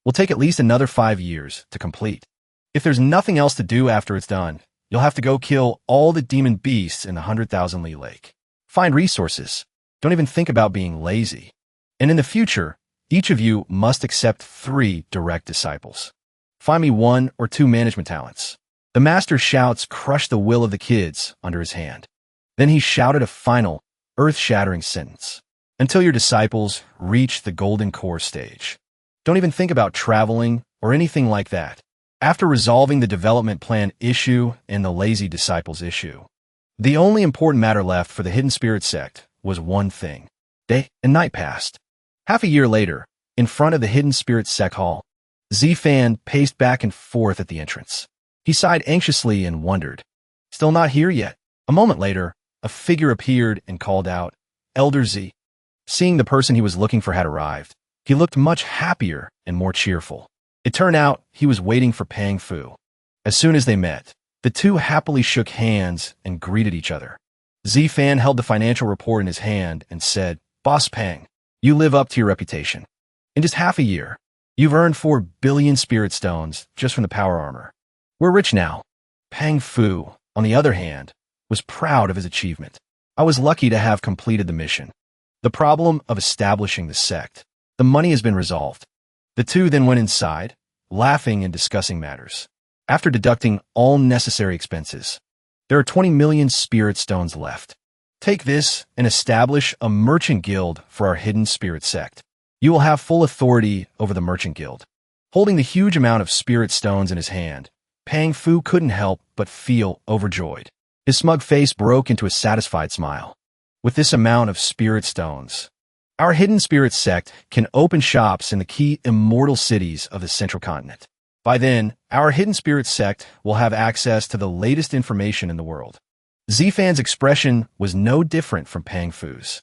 will take at least another 5 years to complete. If there's nothing else to do after it's done, you'll have to go kill all the demon beasts in the 100,000 Li Lake. Find resources. Don't even think about being lazy. And in the future, each of you must accept 3 direct disciples. Find me 1 or 2 management talents. The master's shouts crushed the will of the kids under his hand. Then he shouted a final, earth-shattering sentence. Until your disciples reach the Golden Core stage. Don't even think about traveling or anything like that. After resolving the development plan issue and the lazy disciples issue, the only important matter left for the Hidden Spirit sect was one thing. Day and night passed. Half a year later, in front of the Hidden Spirit sect hall, Zi Fan paced back and forth at the entrance. He sighed anxiously and wondered. Still not here yet. A moment later, a figure appeared and called out, "Elder Zi." Seeing the person he was looking for had arrived, he looked much happier and more cheerful. It turned out he was waiting for Pang Fu. As soon as they met, the two happily shook hands and greeted each other. Zi Fan held the financial report in his hand and said, "Boss Pang, you live up to your reputation. In just half a year, you've earned 4 billion spirit stones just from the power armor. We're rich now." Pang Fu, on the other hand, was proud of his achievement. "I was lucky to have completed the mission. The problem of establishing the sect. The money has been resolved." The two then went inside, laughing and discussing matters. After deducting all necessary expenses, there are 20 million spirit stones left. Take this and establish a merchant guild for our hidden spirit sect. You will have full authority over the merchant guild. Holding the huge amount of spirit stones in his hand, Pang Fu couldn't help but feel overjoyed. His smug face broke into a satisfied smile. With this amount of spirit stones, our hidden spirit sect can open shops in the key immortal cities of the central continent. By then, our hidden spirit sect will have access to the latest information in the world. Zifan's expression was no different from Pang Fu's.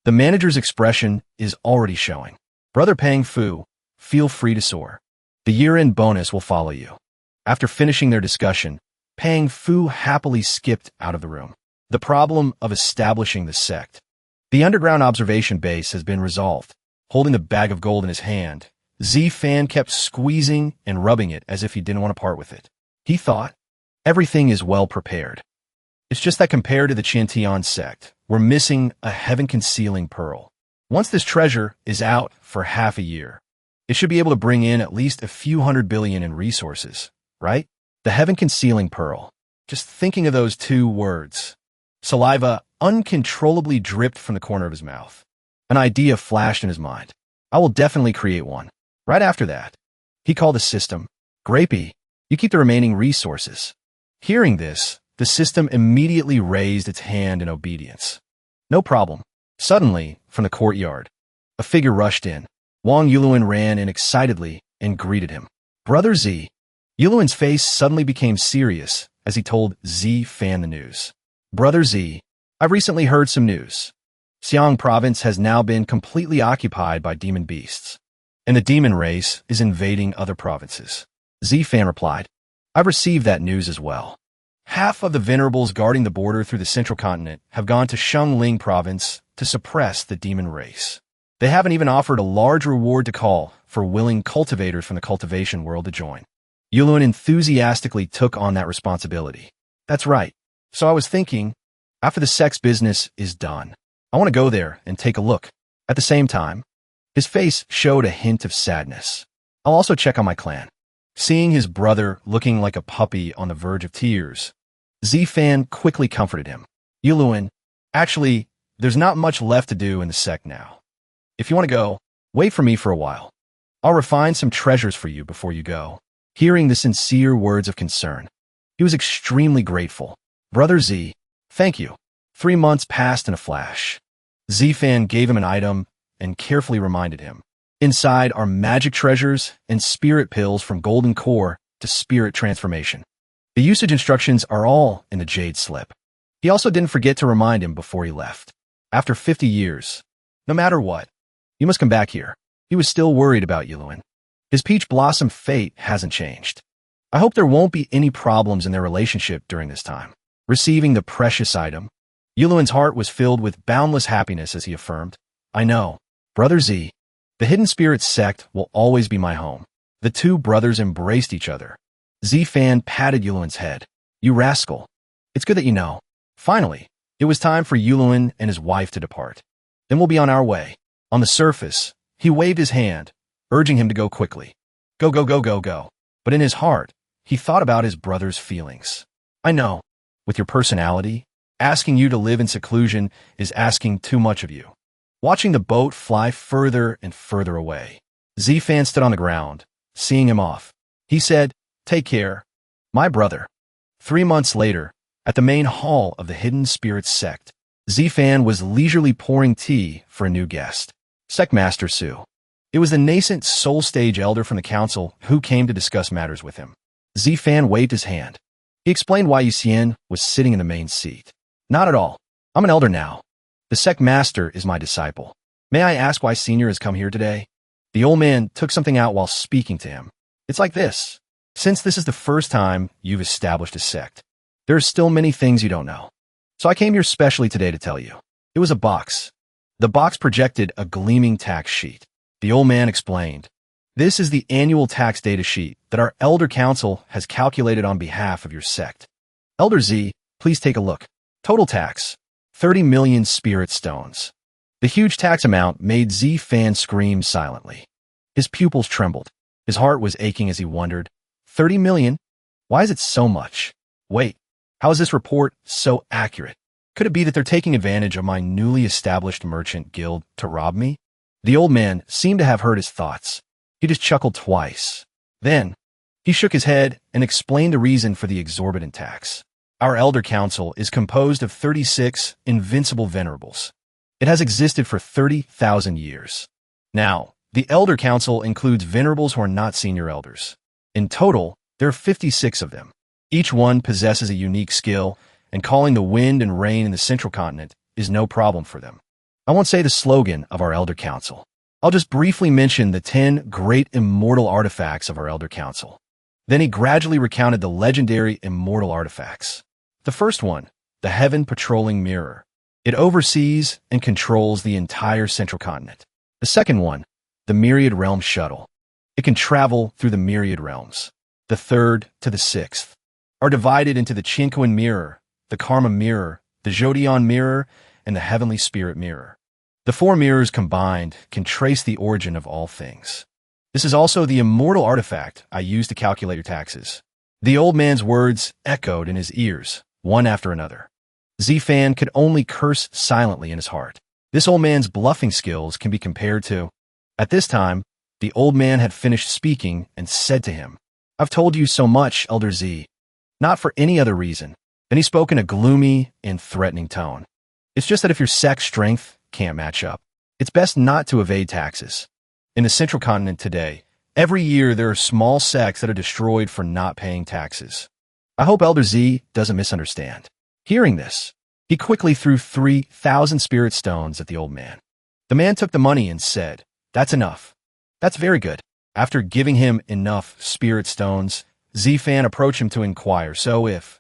The manager's expression is already showing. Brother Pang Fu, feel free to soar. The year-end bonus will follow you. After finishing their discussion, Pang Fu happily skipped out of the room. The problem of establishing the sect. The underground observation base has been resolved. Holding the bag of gold in his hand, Zifan kept squeezing and rubbing it as if he didn't want to part with it. He thought, everything is well prepared. It's just that compared to the Qiantian sect, we're missing a heaven-concealing pearl. Once this treasure is out for half a year, it should be able to bring in at least a few $100 billion in resources, right? The heaven-concealing pearl. Just thinking of those two words. Saliva uncontrollably dripped from the corner of his mouth. An idea flashed in his mind. I will definitely create one. Right after that, he called the system, Grapey, you keep the remaining resources. Hearing this, the system immediately raised its hand in obedience. No problem. Suddenly, from the courtyard, a figure rushed in. Wang Yuluan ran in excitedly and greeted him. Brother Z. Yuluan's face suddenly became serious as he told Zifan the news. Brother Z, I've recently heard some news. Xiang province has now been completely occupied by demon beasts, and the demon race is invading other provinces. Zifan replied, I've received that news as well. Half of the venerables guarding the border through the central continent have gone to Shangling province to suppress the demon race. They haven't even offered a large reward to call for willing cultivators from the cultivation world to join. Yuluan enthusiastically took on that responsibility. That's right. So I was thinking, after the sex business is done, I want to go there and take a look. At the same time, his face showed a hint of sadness. I'll also check on my clan. Seeing his brother looking like a puppy on the verge of tears, Zifan quickly comforted him. Yuluan, actually, there's not much left to do in the sect now. If you want to go, wait for me for a while. I'll refine some treasures for you before you go. Hearing the sincere words of concern, he was extremely grateful. Brother Z, thank you. 3 months passed in a flash. Zifan gave him an item and carefully reminded him. Inside are magic treasures and spirit pills from golden core to spirit transformation. The usage instructions are all in the jade slip. He also didn't forget to remind him before he left. After 50 years, no matter what, you must come back here. He was still worried about Yuluan. His peach blossom fate hasn't changed. I hope there won't be any problems in their relationship during this time. Receiving the precious item, Yuluan's heart was filled with boundless happiness as he affirmed, I know, Brother Z, the Hidden Spirits sect will always be my home. The two brothers embraced each other. Zifan patted Yuluan's head. You rascal. It's good that you know. Finally, it was time for Yuluan and his wife to depart. Then we'll be on our way. On the surface, he waved his hand, urging him to go quickly. Go, go, go, go, go. But in his heart, he thought about his brother's feelings. I know. With your personality, asking you to live in seclusion is asking too much of you. Watching the boat fly further and further away, Zifan stood on the ground, seeing him off. He said, Take care, my brother. 3 months later, at the main hall of the Hidden Spirits sect, Zifan was leisurely pouring tea for a new guest. Sectmaster Su. It was the nascent soul stage elder from the council who came to discuss matters with him. Zifan waved his hand. He explained why Yuxian was sitting in the main seat. Not at all. I'm an elder now. The sect master is my disciple. May I ask why Senior has come here today? The old man took something out while speaking to him. It's like this. Since this is the first time you've established a sect, there are still many things you don't know. So I came here specially today to tell you. It was a box. The box projected a gleaming tax sheet. The old man explained. This is the annual tax data sheet that our Elder Council has calculated on behalf of your sect. Elder Z, please take a look. Total tax, 30 million spirit stones. The huge tax amount made Zifan scream silently. His pupils trembled. His heart was aching as he wondered, 30 million? Why is it so much? Wait, how is this report so accurate? Could it be that they're taking advantage of my newly established merchant guild to rob me? The old man seemed to have heard his thoughts. He just chuckled twice. Then, he shook his head and explained the reason for the exorbitant tax. Our Elder Council is composed of 36 Invincible Venerables. It has existed for 30,000 years. Now, the Elder Council includes venerables who are not senior elders. In total, there are 56 of them. Each one possesses a unique skill, and calling the wind and rain in the central continent is no problem for them. I won't say the slogan of our Elder Council. I'll just briefly mention the 10 great immortal artifacts of our Elder Council. Then he gradually recounted the legendary immortal artifacts. The first one, the Heaven Patrolling Mirror. It oversees and controls the entire central continent. The second one, the Myriad Realm Shuttle. It can travel through the myriad realms. The third to the sixth are divided into the Chinquan Mirror, the Karma Mirror, the Jodion Mirror, and the Heavenly Spirit Mirror. The four mirrors combined can trace the origin of all things. This is also the immortal artifact I use to calculate your taxes. The old man's words echoed in his ears, one after another. Z-Fan could only curse silently in his heart. This old man's bluffing skills can be compared to... At this time, the old man had finished speaking and said to him, "I've told you so much, Elder Z. Not for any other reason." Then he spoke in a gloomy and threatening tone. "It's just that if your sex strength can't match up, it's best not to evade taxes. In the central continent today, every year there are small sects that are destroyed for not paying taxes. I hope Elder Z doesn't misunderstand." Hearing this, he quickly threw 3,000 spirit stones at the old man. The man took the money and said, "That's enough. That's very good." After giving him enough spirit stones, Z-Fan approached him to inquire, "So if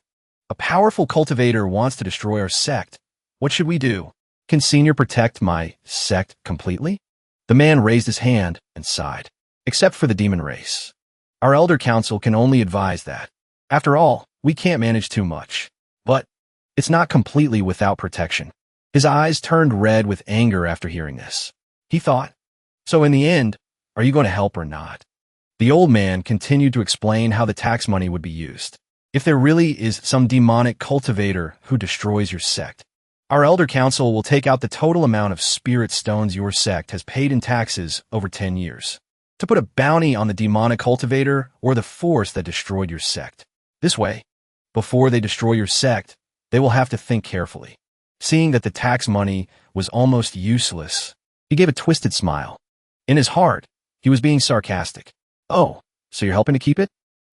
a powerful cultivator wants to destroy our sect, what should we do? Can Senior protect my sect completely?" The man raised his hand and sighed. "Except for the demon race. Our Elder Council can only advise that. After all, we can't manage too much. But it's not completely without protection." His eyes turned red with anger after hearing this. He thought, "So in the end, are you going to help or not?" The old man continued to explain how the tax money would be used. "If there really is some demonic cultivator who destroys your sect, our Elder Council will take out the total amount of spirit stones your sect has paid in taxes over 10 years, to put a bounty on the demonic cultivator or the force that destroyed your sect. This way, before they destroy your sect, they will have to think carefully." Seeing that the tax money was almost useless, he gave a twisted smile. In his heart, he was being sarcastic. "Oh, so you're helping to keep it?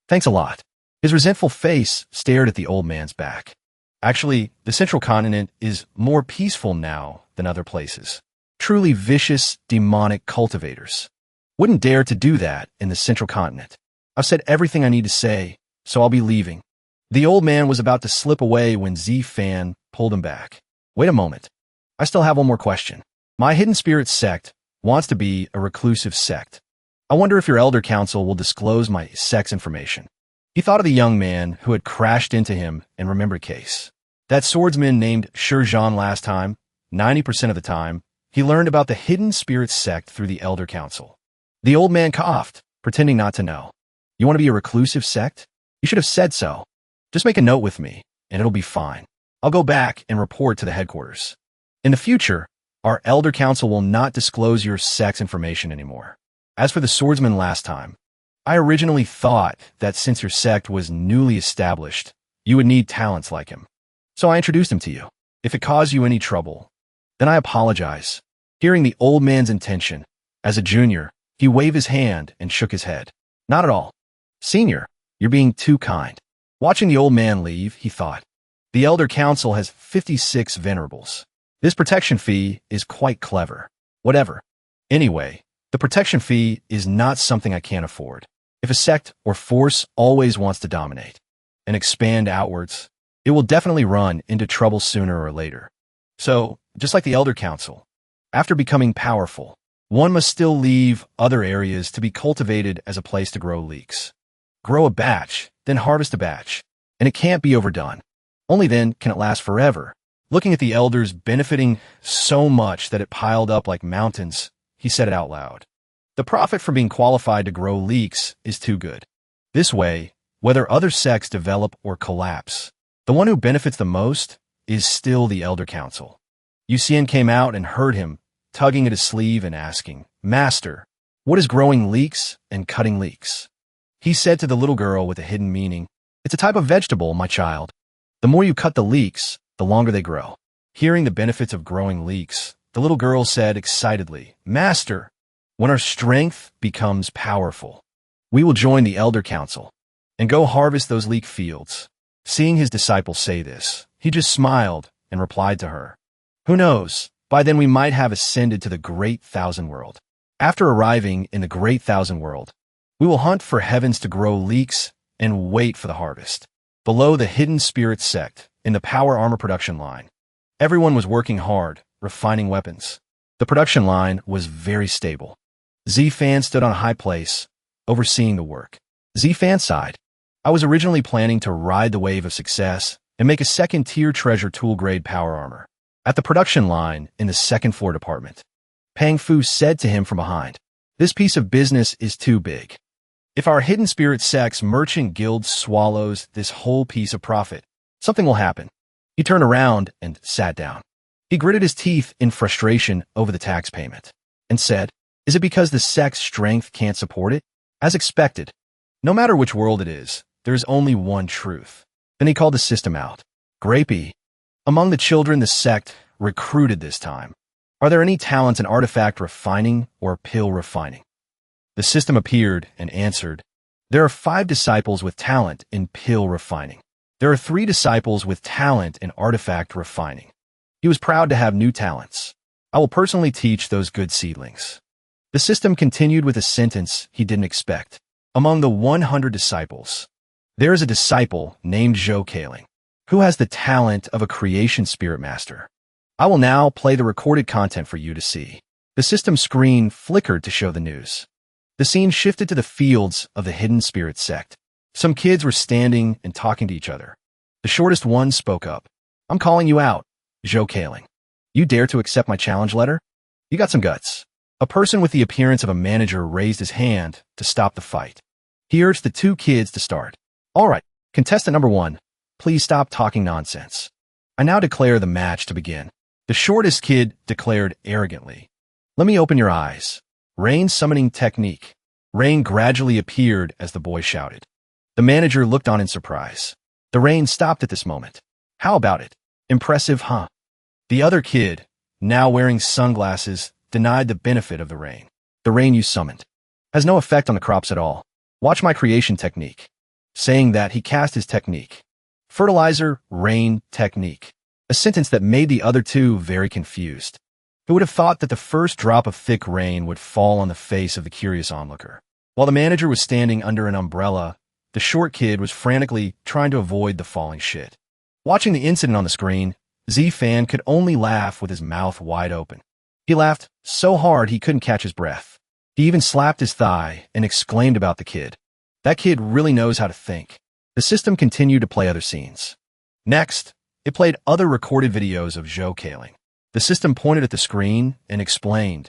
Thanks a lot." His resentful face stared at the old man's back. "Actually, the central continent is more peaceful now than other places. Truly vicious, demonic cultivators wouldn't dare to do that in the central continent. I've said everything I need to say, so I'll be leaving." The old man was about to slip away when Z-Fan pulled him back. "Wait a moment. I still have one more question. My Hidden Spirit sect wants to be a reclusive sect. I wonder if your Elder Council will disclose my sect's information." He thought of the young man who had crashed into him and remembered case. That swordsman named Shurjan last time, 90% of the time, he learned about the Hidden Spirit sect through the Elder Council. The old man coughed, pretending not to know. "You want to be a reclusive sect? You should have said so. Just make a note with me, and it'll be fine. I'll go back and report to the headquarters. In the future, our Elder Council will not disclose your sect's information anymore. As for the swordsman last time, I originally thought that since your sect was newly established, you would need talents like him. So I introduced him to you. If it caused you any trouble, then I apologize." Hearing the old man's intention, as a junior, he waved his hand and shook his head. "Not at all. Senior, you're being too kind." Watching the old man leave, he thought, the Elder Council has 56 venerables. This protection fee is quite clever. Whatever. Anyway, the protection fee is not something I can't afford. If a sect or force always wants to dominate and expand outwards, it will definitely run into trouble sooner or later. So, just like the Elder Council, after becoming powerful, one must still leave other areas to be cultivated as a place to grow leeks. Grow a batch, then harvest a batch, and it can't be overdone. Only then can it last forever. Looking at the elders benefiting so much that it piled up like mountains, he said it out loud. The profit from being qualified to grow leeks is too good. This way, whether other sects develop or collapse, the one who benefits the most is still the Elder Council. Yusian came out and heard him tugging at his sleeve and asking, "Master, what is growing leeks and cutting leeks?" He said to the little girl with a hidden meaning, "It's a type of vegetable, my child. The more you cut the leeks, the longer they grow." Hearing the benefits of growing leeks, the little girl said excitedly, "Master, when our strength becomes powerful, we will join the Elder Council and go harvest those leek fields." Seeing his disciple say this, he just smiled and replied to her, "Who knows? By then we might have ascended to the Great Thousand World. After arriving in the Great Thousand World, we will hunt for heavens to grow leeks and wait for the harvest." Below the hidden spirit sect, in the power armor production line, everyone was working hard, refining weapons. The production line was very stable. Z-Fan stood on a high place, overseeing the work. Z-Fan sighed. "I was originally planning to ride the wave of success and make a second-tier treasure tool-grade power armor at the production line in the second-floor department." Pang Fu said to him from behind, "This piece of business is too big. If our hidden spirit sect's merchant guild swallows this whole piece of profit, something will happen." He turned around and sat down. He gritted his teeth in frustration over the tax payment and said, "Is it because the sect's strength can't support it?" As expected, no matter which world it is, there is only one truth. Then he called the system out. "Grapey, among the children the sect recruited this time, are there any talents in artifact refining or pill refining?" The system appeared and answered, "There are 5 disciples with talent in pill refining. There are 3 disciples with talent in artifact refining." He was proud to have new talents. "I will personally teach those good seedlings." The system continued with a sentence he didn't expect. "Among the 100 disciples, there is a disciple named Zhou Kaling, who has the talent of a creation spirit master. I will now play the recorded content for you to see." The system screen flickered to show the news. The scene shifted to the fields of the hidden spirit sect. Some kids were standing and talking to each other. The shortest one spoke up. "I'm calling you out, Zhou Kaling. You dare to accept my challenge letter? You got some guts." A person with the appearance of a manager raised his hand to stop the fight. He urged the 2 kids to start. "All right, contestant number 1, please stop talking nonsense. I now declare the match to begin." The shortest kid declared arrogantly, "Let me open your eyes. Rain summoning technique." Rain gradually appeared as the boy shouted. The manager looked on in surprise. The rain stopped at this moment. "How about it? Impressive, huh?" The other kid, now wearing sunglasses, denied the benefit of the rain. "The rain you summoned has no effect on the crops at all. Watch my creation technique." Saying that, he cast his technique. Fertilizer rain technique. A sentence that made the other 2 very confused. Who would have thought that the first drop of thick rain would fall on the face of the curious onlooker? While the manager was standing under an umbrella, the short kid was frantically trying to avoid the falling shit. Watching the incident on the screen, Z-Fan could only laugh with his mouth wide open. He laughed so hard he couldn't catch his breath. He even slapped his thigh and exclaimed about the kid. That kid really knows how to think. The system continued to play other scenes. Next, it played other recorded videos of Zhou Kaling. The system pointed at the screen and explained,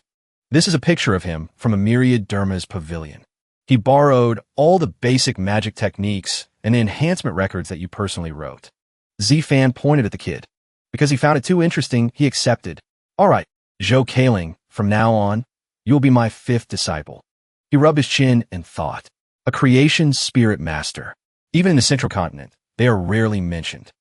"This is a picture of him from a myriad Derma's pavilion. He borrowed all the basic magic techniques and the enhancement records that you personally wrote." Z-Fan pointed at the kid. Because he found it too interesting, he accepted. "All right, Zhou Kaling, from now on, you will be my 5th disciple." He rubbed his chin and thought, "A creation spirit master. Even in the Central Continent, they are rarely mentioned.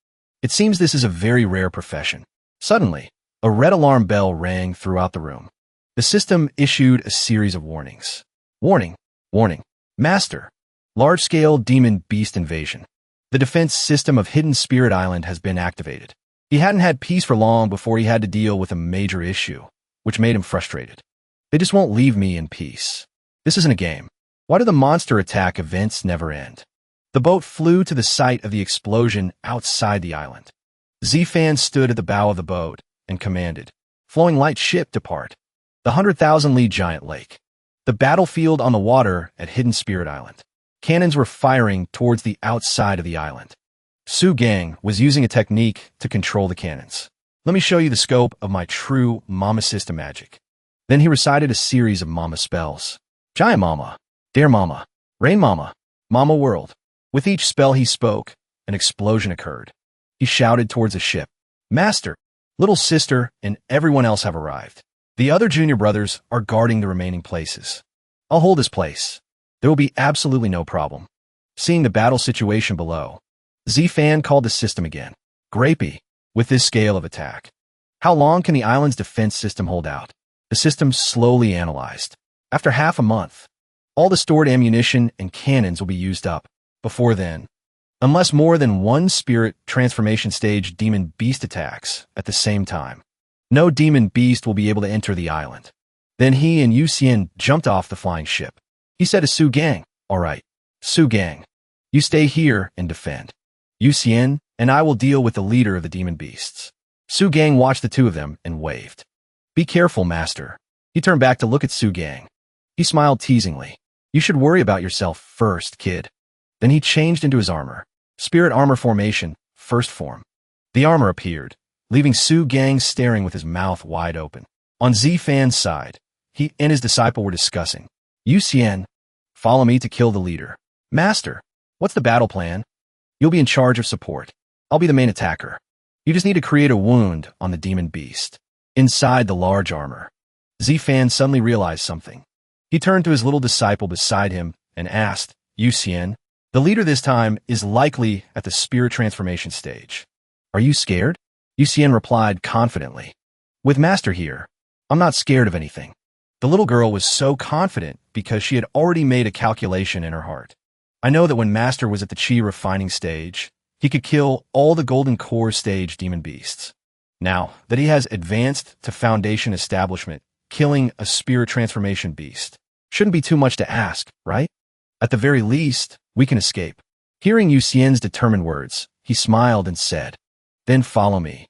It seems this is a very rare profession." Suddenly, a red alarm bell rang throughout the room. The system issued a series of warnings. "Warning, warning, Master, large-scale demon beast invasion. The defense system of Hidden Spirit Island has been activated." He hadn't had peace for long before he had to deal with a major issue, which made him frustrated. "They just won't leave me in peace. This isn't a game. Why do the monster attack events never end?" The boat flew to the site of the explosion outside the island. Z-Fan stood at the bow of the boat and commanded, "Flowing light ship depart. The 100,000-lead giant lake. The battlefield on the water at Hidden Spirit Island." Cannons were firing towards the outside of the island. Su Gang was using a technique to control the cannons. "Let me show you the scope of my true Mama system magic." Then he recited a series of Mama spells. "Giant Mama, Dare Mama, Rain Mama, Mama World." With each spell he spoke, an explosion occurred. He shouted towards the ship, "Master, little sister, and everyone else have arrived. The other junior brothers are guarding the remaining places. I'll hold this place. There will be absolutely no problem. Seeing the battle situation below, Z-Fan called the system again. Grapey, with this scale of attack. How long can the island's defense system hold out? The system slowly analyzed. After half a month, all the stored ammunition and cannons will be used up. Before then, unless more than one spirit transformation stage demon beast attacks at the same time, no demon beast will be able to enter the island. Then he and Yu Xian jumped off the flying ship. He said to Su Gang, "All right, Su Gang, you stay here and defend. Yu Xian and I will deal with the leader of the demon beasts." Su Gang watched the two of them and waved. "Be careful, master." He turned back to look at Su Gang. He smiled teasingly. "You should worry about yourself first, kid." Then he changed into his armor. Spirit armor formation, first form. The armor appeared, leaving Su Gang staring with his mouth wide open. On Z-Fan's side, he and his disciple were discussing. "Yu Xian, follow me to kill the leader." "Master, what's the battle plan?" "You'll be in charge of support. I'll be the main attacker. You just need to create a wound on the demon beast." Inside the large armor, Z-Fan suddenly realized something. He turned to his little disciple beside him and asked, "Yu Xian, the leader this time is likely at the spirit transformation stage. Are you scared?" Yu Xian replied confidently. "With Master here, I'm not scared of anything." The little girl was so confident because she had already made a calculation in her heart. "I know that when Master was at the Chi refining stage, he could kill all the Golden Core stage demon beasts. Now that he has advanced to Foundation Establishment, killing a spirit transformation beast shouldn't be too much to ask, right? At the very least, we can escape." Hearing Yu Xian's determined words, he smiled and said, "Then follow me."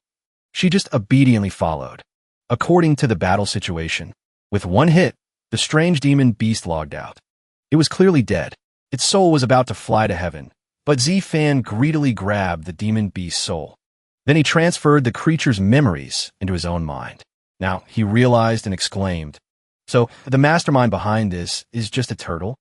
She just obediently followed. According to the battle situation, with one hit, the strange demon beast logged out. It was clearly dead. Its soul was about to fly to heaven, but Z-Fan greedily grabbed the demon beast's soul. Then he transferred the creature's memories into his own mind. Now he realized and exclaimed, "So the mastermind behind this is just a turtle?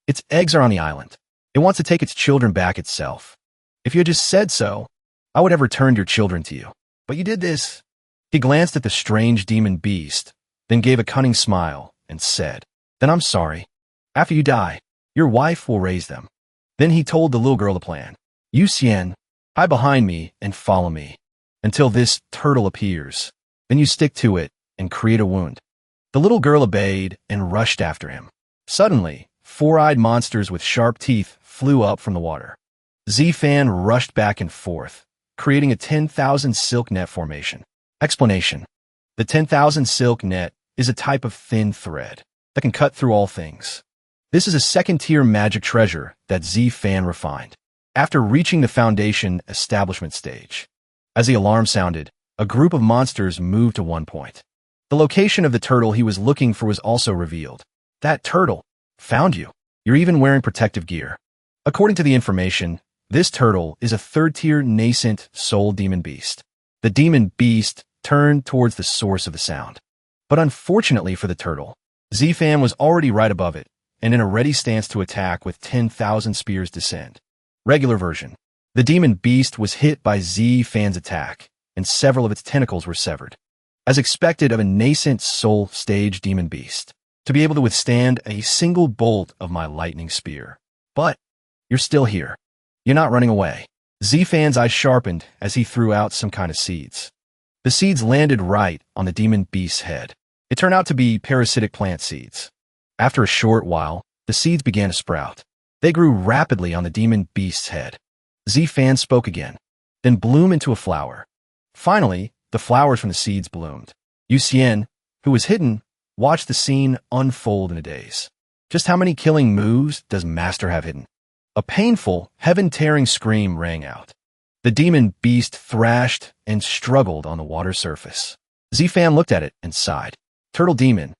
Its eggs are on the island. It wants to take its children back itself. If you had just said so, I would have returned your children to you. But you did this." He glanced at the strange demon beast, then gave a cunning smile and said, "Then I'm sorry. After you die, your wife will raise them." Then he told the little girl the plan. "Yu Xian, hide behind me and follow me until this turtle appears. Then you stick to it and create a wound." The little girl obeyed and rushed after him. Suddenly, four-eyed monsters with sharp teeth flew up from the water. Z-Fan rushed back and forth, creating a 10,000 silk net formation. Explanation: the 10,000 silk net is a type of thin thread that can cut through all things. This is a second-tier magic treasure that Z-Fan refined. After reaching the Foundation Establishment stage, as the alarm sounded, a group of monsters moved to one point. The location of the turtle he was looking for was also revealed. "That turtle found you. You're even wearing protective gear." According to the information, this turtle is a third-tier nascent soul demon beast. The demon beast turned towards the source of the sound. But unfortunately for the turtle, Z-Fan was already right above it and in a ready stance to attack with 10,000 spears descend. Regular version. The demon beast was hit by Z-Fan's attack, and several of its tentacles were severed. As expected of a nascent soul stage demon beast, to be able to withstand a single bolt of my lightning spear. But you're still here. You're not running away. Z-Fan's eyes sharpened as he threw out some kind of seeds. The seeds landed right on the demon beast's head. It turned out to be parasitic plant seeds. After a short while, the seeds began to sprout. They grew rapidly on the demon beast's head. Z-Fan spoke again, then bloom into a flower. Finally, the flowers from the seeds bloomed. Yu Xian, who was hidden, watched the scene unfold in a daze. Just how many killing moves does Master have hidden? A painful, heaven-tearing scream rang out. The demon beast thrashed and struggled on the water surface. Z-Fan looked at it and sighed. "Turtle demon,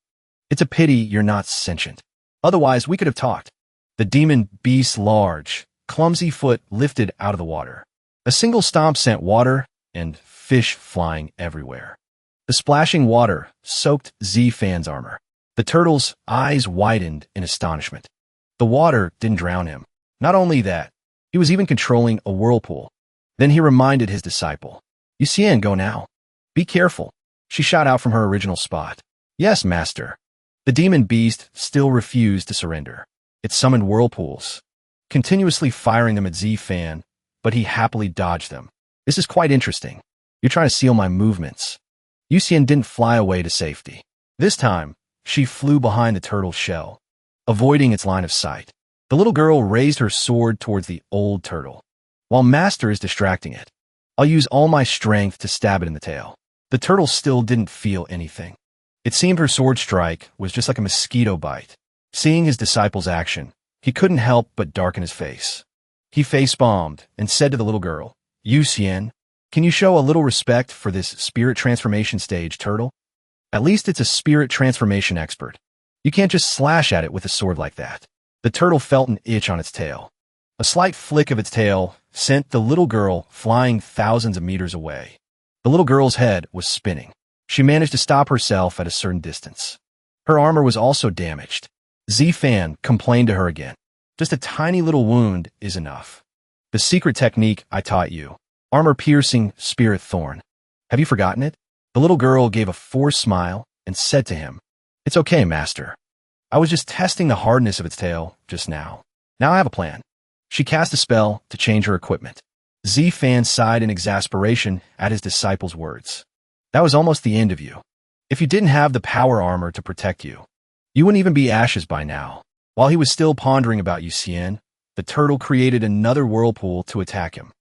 it's a pity you're not sentient. Otherwise, we could have talked." The demon beast's large, clumsy foot lifted out of the water. A single stomp sent water and fish flying everywhere. The splashing water soaked Z-Fan's armor. The turtle's eyes widened in astonishment. The water didn't drown him. Not only that, he was even controlling a whirlpool. Then he reminded his disciple, "Yu Xian, go now. Be careful." She shot out from her original spot. Yes, master. The demon beast still refused to surrender. It summoned whirlpools, continuously firing them at Z-Fan, but he happily dodged them. This is quite interesting. You're trying to seal my movements. Yuxian didn't fly away to safety. This time, she flew behind the turtle's shell, avoiding its line of sight. The little girl raised her sword towards the old turtle, while Master is distracting it. I'll use all my strength to stab it in the tail. The turtle still didn't feel anything. It seemed her sword strike was just like a mosquito bite. Seeing his disciple's action, he couldn't help but darken his face. He face-bombed and said to the little girl, Yuxian, can you show a little respect for this spirit transformation stage, turtle? At least it's a spirit transformation expert. You can't just slash at it with a sword like that. The turtle felt an itch on its tail. A slight flick of its tail sent the little girl flying thousands of meters away. The little girl's head was spinning. She managed to stop herself at a certain distance. Her armor was also damaged. Z-Fan complained to her again. Just a tiny little wound is enough. The secret technique I taught you. Armor-piercing spirit thorn. Have you forgotten it? The little girl gave a forced smile and said to him, It's okay, master. I was just testing the hardness of its tail just now. Now I have a plan. She cast a spell to change her equipment. Z-Fan sighed in exasperation at his disciple's words. That was almost the end of you. If you didn't have the power armor to protect you, you wouldn't even be ashes by now. While he was still pondering about Yuxian, the turtle created another whirlpool to attack him.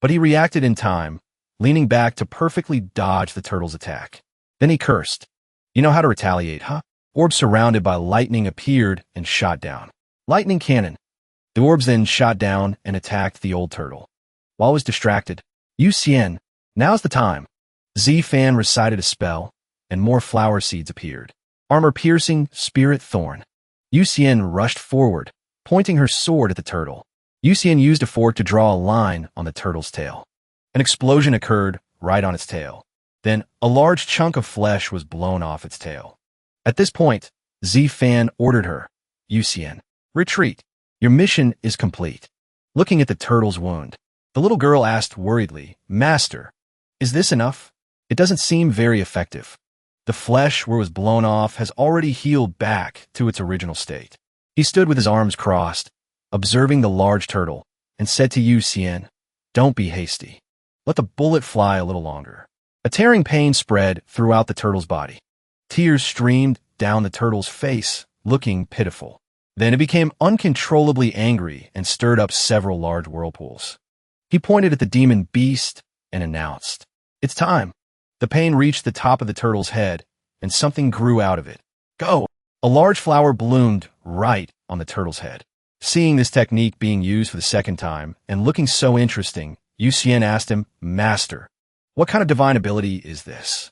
But he reacted in time, leaning back to perfectly dodge the turtle's attack. Then he cursed. You know how to retaliate, huh? Orbs surrounded by lightning appeared and shot down. Lightning cannon. The orbs then shot down and attacked the old turtle. While it was distracted, Yuxian, now's the time. Z-Fan recited a spell, and more flower seeds appeared. Armor-piercing spirit thorn. Yuxian rushed forward, pointing her sword at the turtle. Yuxian used a fork to draw a line on the turtle's tail. An explosion occurred right on its tail. Then, a large chunk of flesh was blown off its tail. At this point, Z-Fan ordered her, Yuxian, retreat. Your mission is complete. Looking at the turtle's wound, the little girl asked worriedly, Master, is this enough? It doesn't seem very effective. The flesh where it was blown off has already healed back to its original state. He stood with his arms crossed, observing the large turtle, and said to Yuxian, Don't be hasty. Let the bullet fly a little longer. A tearing pain spread throughout the turtle's body. Tears streamed down the turtle's face, looking pitiful. Then it became uncontrollably angry and stirred up several large whirlpools. He pointed at the demon beast and announced, It's time. The pain reached the top of the turtle's head, and something grew out of it. Go! A large flower bloomed right on the turtle's head. Seeing this technique being used for the second time, and looking so interesting, Yuxian asked him, Master, what kind of divine ability is this?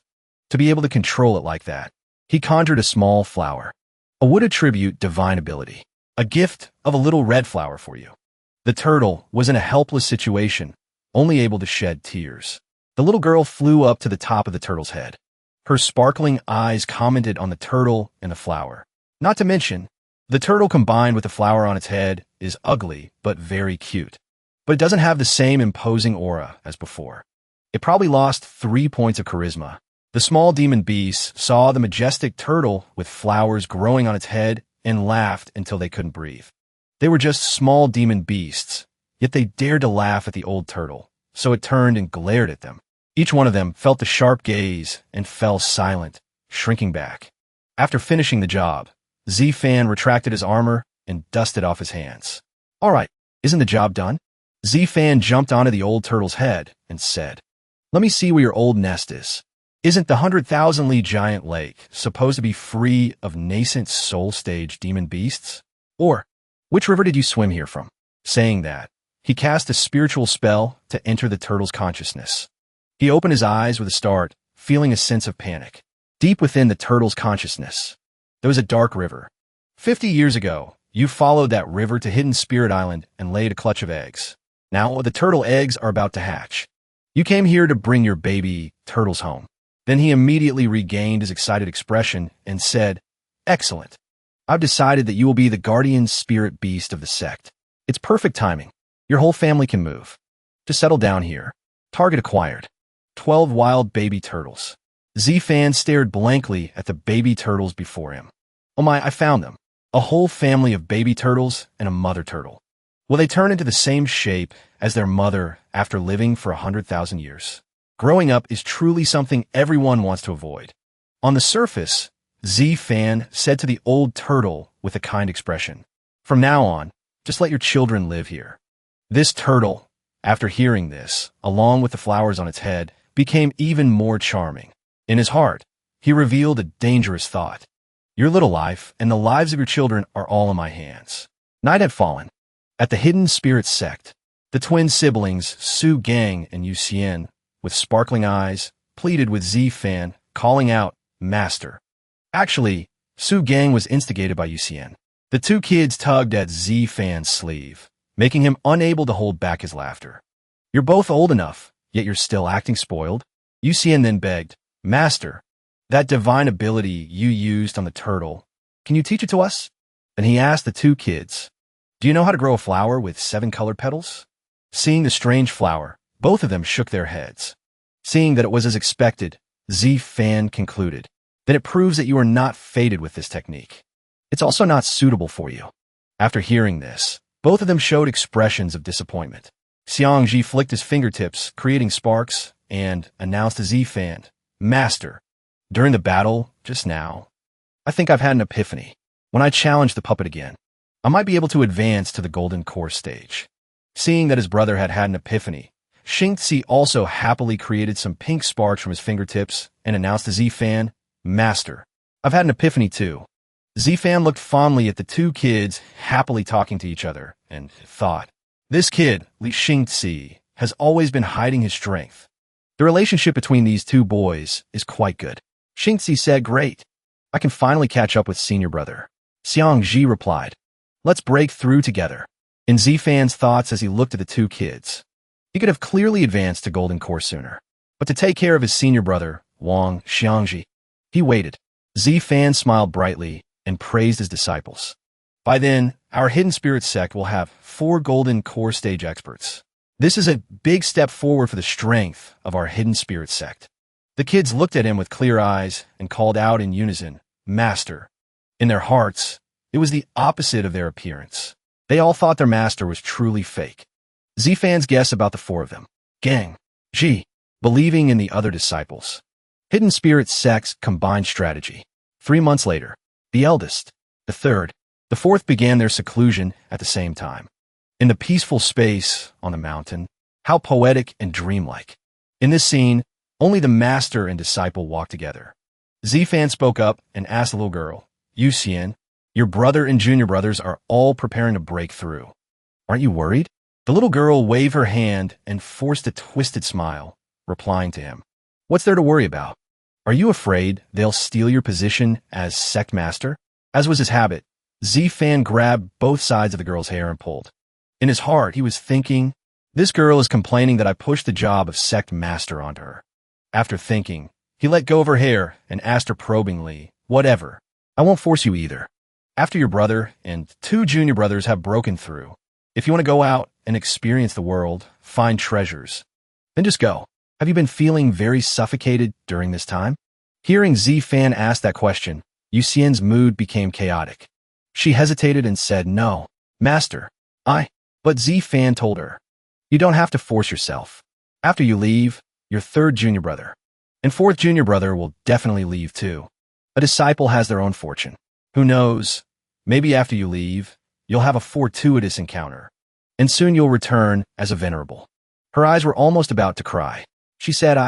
To be able to control it like that. He conjured a small flower. I would attribute divine ability. A gift of a little red flower for you. The turtle was in a helpless situation, only able to shed tears. The little girl flew up to the top of the turtle's head. Her sparkling eyes commented on the turtle and the flower. Not to mention, the turtle combined with the flower on its head is ugly but very cute. But it doesn't have the same imposing aura as before. It probably lost 3 points of charisma. The small demon beast saw the majestic turtle with flowers growing on its head and laughed until they couldn't breathe. They were just small demon beasts, yet they dared to laugh at the old turtle, so it turned and glared at them. Each one of them felt the sharp gaze and fell silent, shrinking back. After finishing the job, Z-Fan retracted his armor and dusted off his hands. All right, isn't the job done? Z-Fan jumped onto the old turtle's head and said, Let me see where your old nest is. Isn't the 100,000-li giant lake supposed to be free of nascent soul-stage demon beasts? Or, which river did you swim here from? Saying that, he cast a spiritual spell to enter the turtle's consciousness. He opened his eyes with a start, feeling a sense of panic. Deep within the turtle's consciousness, there was a dark river. 50 years ago, you followed that river to Hidden Spirit Island and laid a clutch of eggs. Now the turtle eggs are about to hatch. You came here to bring your baby turtles home. Then he immediately regained his excited expression and said, Excellent. I've decided that you will be the guardian spirit beast of the sect. It's perfect timing. Your whole family can move. To settle down here. Target acquired. 12 wild baby turtles. Z-Fan stared blankly at the baby turtles before him. Oh my, I found them. A whole family of baby turtles and a mother turtle. Will they turn into the same shape as their mother after living for 100,000 years? Growing up is truly something everyone wants to avoid. On the surface, Z-Fan said to the old turtle with a kind expression, "From now on, just let your children live here." This turtle, after hearing this, along with the flowers on its head, became even more charming. In his heart, he revealed a dangerous thought. Your little life and the lives of your children are all in my hands. Night had fallen. At the Hidden Spirit Sect, the twin siblings, Su Gang and Yu Xian, with sparkling eyes, pleaded with Z-Fan, calling out, "Master." Actually, Su Gang was instigated by Yu Xian. The two kids tugged at Z-Fan's sleeve, making him unable to hold back his laughter. "You're both old enough, yet you're still acting spoiled." Yu Xian then begged, "Master, that divine ability you used on the turtle, can you teach it to us?" Then he asked the two kids, "Do you know how to grow a flower with 7 colored petals?" Seeing the strange flower, both of them shook their heads. Seeing that it was as expected, Z-Fan concluded, "Then it proves that you are not fated with this technique. It's also not suitable for you." After hearing this, both of them showed expressions of disappointment. Xiangji flicked his fingertips, creating sparks, and announced to Z-Fan, "Master, during the battle, just now, I think I've had an epiphany. When I challenge the puppet again, I might be able to advance to the Golden Core stage." Seeing that his brother had had an epiphany, Xingzi also happily created some pink sparks from his fingertips and announced to Z-Fan, "Master, I've had an epiphany too." Z-Fan looked fondly at the two kids happily talking to each other and thought, "This kid, Li Xingzi, has always been hiding his strength. The relationship between these two boys is quite good." Xingzi said, "Great. I can finally catch up with senior brother." Xiangji replied, "Let's break through together." In Z-Fan's thoughts as he looked at the two kids, he could have clearly advanced to Golden Core sooner. But to take care of his senior brother, Wang Xiangji, he waited. Z-Fan smiled brightly and praised his disciples. "By then, our Hidden Spirit sect will have 4 Golden Core stage experts. This is a big step forward for the strength of our Hidden Spirit sect." The kids looked at him with clear eyes and called out in unison, "Master." In their hearts, it was the opposite of their appearance. They all thought their master was truly fake. Z-Fan's guess about the 4 of them, Gang, Ji, believing in the other disciples. Hidden Spirit sect's combined strategy. 3 months later, the eldest, the third, the fourth began their seclusion at the same time. In the peaceful space on the mountain, how poetic and dreamlike. In this scene, only the master and disciple walked together. Z-Fan spoke up and asked the little girl, "Yu Xian, your brother and junior brothers are all preparing to break through. Aren't you worried?" The little girl waved her hand and forced a twisted smile, replying to him, "What's there to worry about? Are you afraid they'll steal your position as sect master?" As was his habit, Z-Fan grabbed both sides of the girl's hair and pulled. In his heart, he was thinking, "This girl is complaining that I pushed the job of sect master onto her." After thinking, he let go of her hair and asked her probingly, "Whatever, I won't force you either. After your brother and 2 junior brothers have broken through, if you want to go out and experience the world, find treasures, then just go. Have you been feeling very suffocated during this time?" Hearing Z-Fan ask that question, Yu Xian's mood became chaotic. She hesitated and said, "No, master, But Z-Fan told her, "You don't have to force yourself. After you leave, your 3rd junior brother and 4th junior brother will definitely leave too. A disciple has their own fortune. Who knows, maybe after you leave, you'll have a fortuitous encounter, and soon you'll return as a venerable." Her eyes were almost about to cry. She said,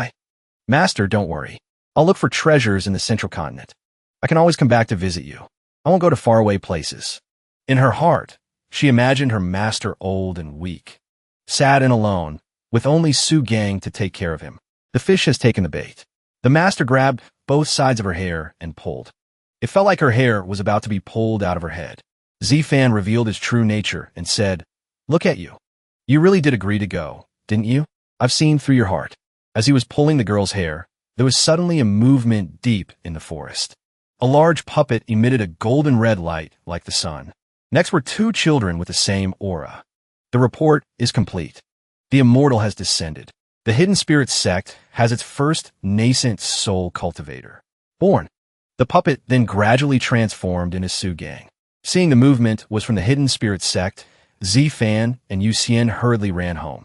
"Master, don't worry. I'll look for treasures in the central continent. I can always come back to visit you. I won't go to faraway places." In her heart, she imagined her master old and weak, sad and alone, with only Su Gang to take care of him. The fish has taken the bait. The master grabbed both sides of her hair and pulled. It felt like her hair was about to be pulled out of her head. Z-Fan revealed his true nature and said, "Look at you. You really did agree to go, didn't you? I've seen through your heart." As he was pulling the girl's hair, there was suddenly a movement deep in the forest. A large puppet emitted a golden red light like the sun. Next were 2 children with the same aura. The report is complete. The immortal has descended. The Hidden Spirit sect has its first nascent soul cultivator born. The puppet then gradually transformed into Su Gang. Seeing the movement was from the Hidden Spirit sect, Z-Fan and Yu Xian hurriedly ran home.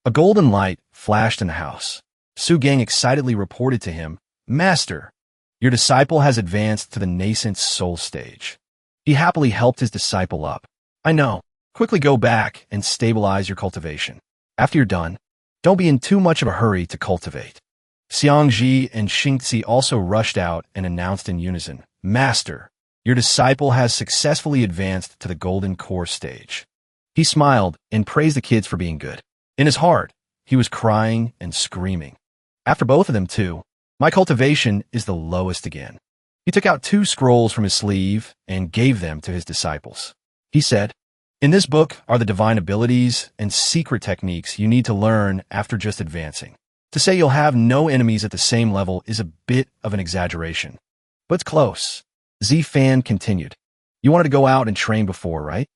A golden light flashed in the house. Su Gang excitedly reported to him, "Master, your disciple has advanced to the nascent soul stage." He happily helped his disciple up. "I know. Quickly go back and stabilize your cultivation. After you're done, don't be in too much of a hurry to cultivate." Xiangji and Xingzi also rushed out and announced in unison, "Master, your disciple has successfully advanced to the golden core stage." He smiled and praised the kids for being good. In his heart, he was crying and screaming. After both of them too, my cultivation is the lowest again. He took out 2 scrolls from his sleeve and gave them to his disciples. He said, "In this book are the divine abilities and secret techniques you need to learn after just advancing. To say you'll have no enemies at the same level is a bit of an exaggeration, but it's close." Z-Fan continued, "You wanted to go out and train before, right?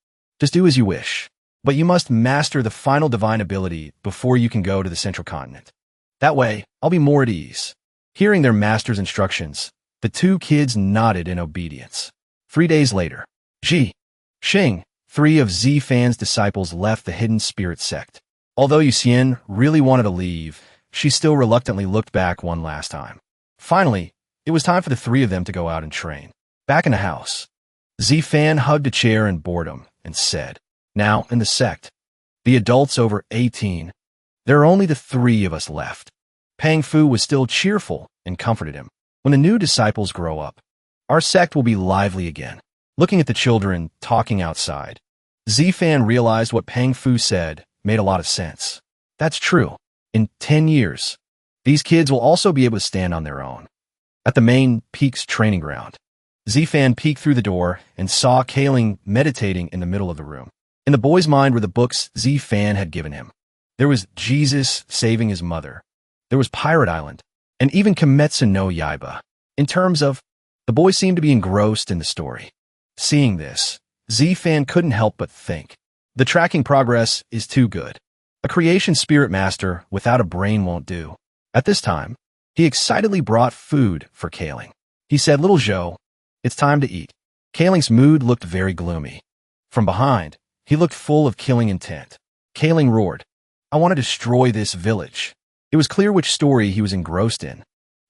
Just do as you wish. But you must master the final divine ability before you can go to the central continent. That way, I'll be more at ease." Hearing their master's instructions, the 2 kids nodded in obedience. 3 days later, Ji, Xing, 3 of Z-Fan's disciples left the Hidden Spirit sect. Although Yu Xian really wanted to leave, she still reluctantly looked back one last time. Finally, it was time for the 3 of them to go out and train. Back in the house, Z-Fan hugged a chair in boredom and said, "Now, in the sect, the adults over 18, there are only the 3 of us left." Pang Fu was still cheerful and comforted him. "When the new disciples grow up, our sect will be lively again." Looking at the children talking outside, Z-Fan realized what Pang Fu said made a lot of sense. That's true. In 10 years, these kids will also be able to stand on their own. At the main Peaks training ground, Z-Fan peeked through the door and saw Kaling meditating in the middle of the room. In the boy's mind were the books Z-Fan had given him. There was Jesus saving his mother. There was Pirate Island, and even Kimetsu no Yaiba. In terms of, the boy seemed to be engrossed in the story. Seeing this, Z-Fan couldn't help but think, the tracking progress is too good. A creation spirit master without a brain won't do. At this time, he excitedly brought food for Kaling. He said, "Little Zhou, it's time to eat." Kaling's mood looked very gloomy. From behind, he looked full of killing intent. Kaling roared, "I want to destroy this village." It was clear which story he was engrossed in.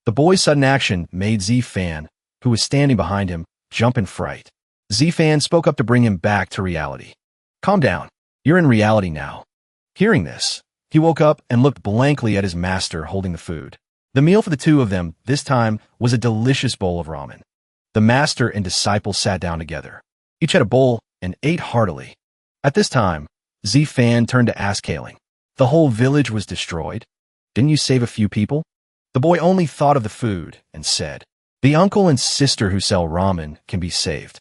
The boy's sudden action made Z-Fan, who was standing behind him, jump in fright. Z-Fan spoke up to bring him back to reality. "Calm down. You're in reality now." Hearing this, he woke up and looked blankly at his master holding the food. The meal for the 2 of them, this time, was a delicious bowl of ramen. The master and disciple sat down together. Each had a bowl and ate heartily. At this time, Z-Fan turned to ask Kaling, "The whole village was destroyed? Didn't you save a few people?" The boy only thought of the food and said, "The uncle and sister who sell ramen can be saved.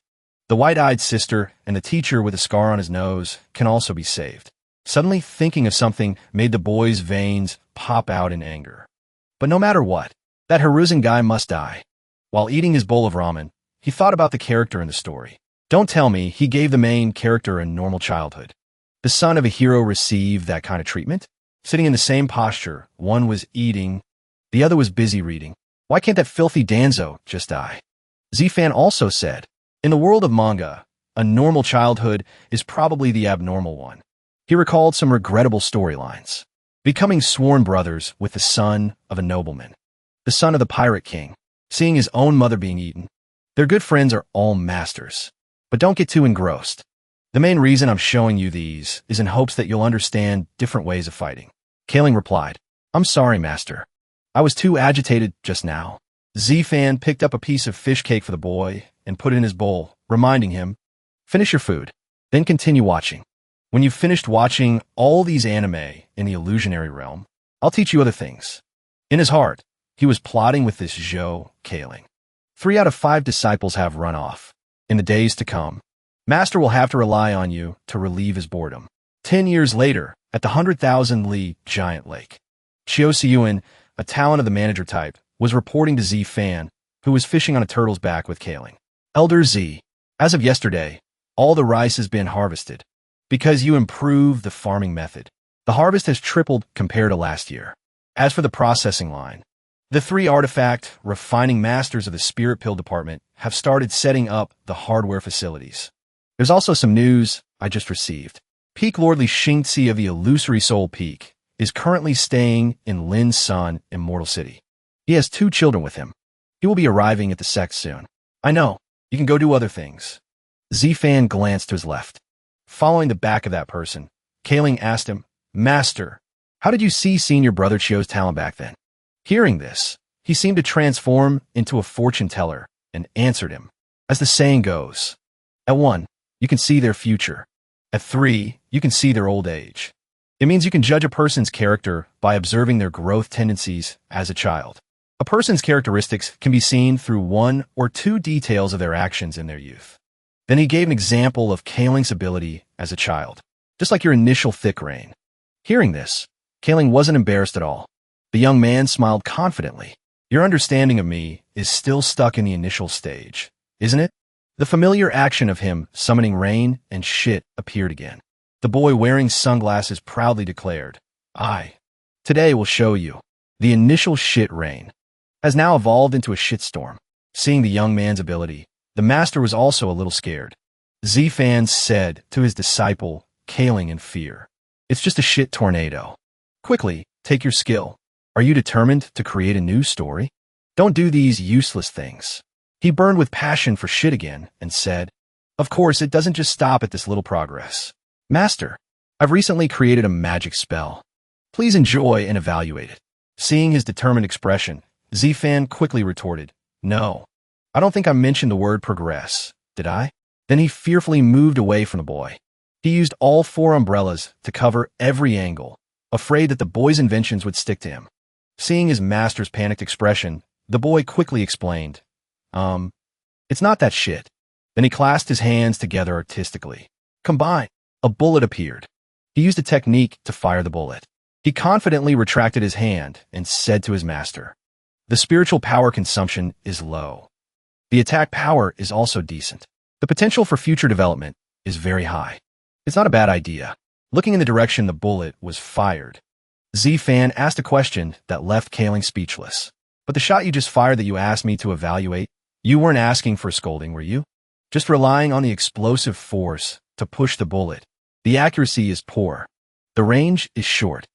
The white-eyed sister and the teacher with a scar on his nose can also be saved." Suddenly thinking of something made the boy's veins pop out in anger. But no matter what, that Hiruzen guy must die. While eating his bowl of ramen, he thought about the character in the story. Don't tell me he gave the main character a normal childhood. The son of a hero received that kind of treatment? Sitting in the same posture, one was eating, the other was busy reading. Why can't that filthy Danzo just die? Z-Fan also said, in the world of manga, a normal childhood is probably the abnormal one. He recalled some regrettable storylines. Becoming sworn brothers with the son of a nobleman, the son of the pirate king, seeing his own mother being eaten. Their good friends are all masters. But don't get too engrossed. The main reason I'm showing you these is in hopes that you'll understand different ways of fighting. Kaling replied, I'm sorry, master. I was too agitated just now. Z-Fan picked up a piece of fish cake for the boy and put it in his bowl, reminding him, finish your food, then continue watching. When you've finished watching all these anime in the illusionary realm, I'll teach you other things. In his heart, he was plotting with this Zhou Kaling. 3 out of 5 disciples have run off. In the days to come, Master will have to rely on you to relieve his boredom. 10 years later, at the 100,000 Li giant lake, Chiu Siyuan, a talent of the manager type, was reporting to Z-Fan, who was fishing on a turtle's back with Kaling. Elder Z, as of yesterday, all the rice has been harvested. Because you improved the farming method, the harvest has tripled compared to last year. As for the processing line, the 3 artifact refining masters of the Spirit Pill department have started setting up the hardware facilities. There's also some news I just received. Peak Lordly Xingzi of the Illusory Soul Peak is currently staying in Lin Sun, Immortal City. He has 2 children with him. He will be arriving at the sect soon. I know, you can go do other things. Z-Fan glanced to his left. Following the back of that person, Kaling asked him, Master, how did you see seeing your brother Chio's talent back then? Hearing this, he seemed to transform into a fortune teller and answered him. As the saying goes, at 1, you can see their future. At 3, you can see their old age. It means you can judge a person's character by observing their growth tendencies as a child. A person's characteristics can be seen through 1 or 2 details of their actions in their youth. Then he gave an example of Kaling's ability as a child, just like your initial thick rain. Hearing this, Kaling wasn't embarrassed at all. The young man smiled confidently. Your understanding of me is still stuck in the initial stage, isn't it? The familiar action of him summoning rain and shit appeared again. The boy wearing sunglasses proudly declared, today will show you. The initial shit rain has now evolved into a shitstorm. Seeing the young man's ability, the master was also a little scared. Z-Fan said to his disciple, Kaling in fear, it's just a shit tornado. Quickly, take your skill. Are you determined to create a new story? Don't do these useless things. He burned with passion for shit again and said, of course, it doesn't just stop at this little progress. Master, I've recently created a magic spell. Please enjoy and evaluate it. Seeing his determined expression, Z-Fan quickly retorted, no, I don't think I mentioned the word progress, did I? Then he fearfully moved away from the boy. He used all 4 umbrellas to cover every angle, afraid that the boy's inventions would stick to him. Seeing his master's panicked expression, the boy quickly explained, it's not that shit. Then he clasped his hands together artistically. Combine. A bullet appeared. He used a technique to fire the bullet. He confidently retracted his hand and said to his master, the spiritual power consumption is low. The attack power is also decent. The potential for future development is very high. It's not a bad idea. Looking in the direction the bullet was fired, Z-Fan asked a question that left Kaling speechless. But the shot you just fired that you asked me to evaluate, you weren't asking for scolding, were you? Just relying on the explosive force to push the bullet. The accuracy is poor. The range is short.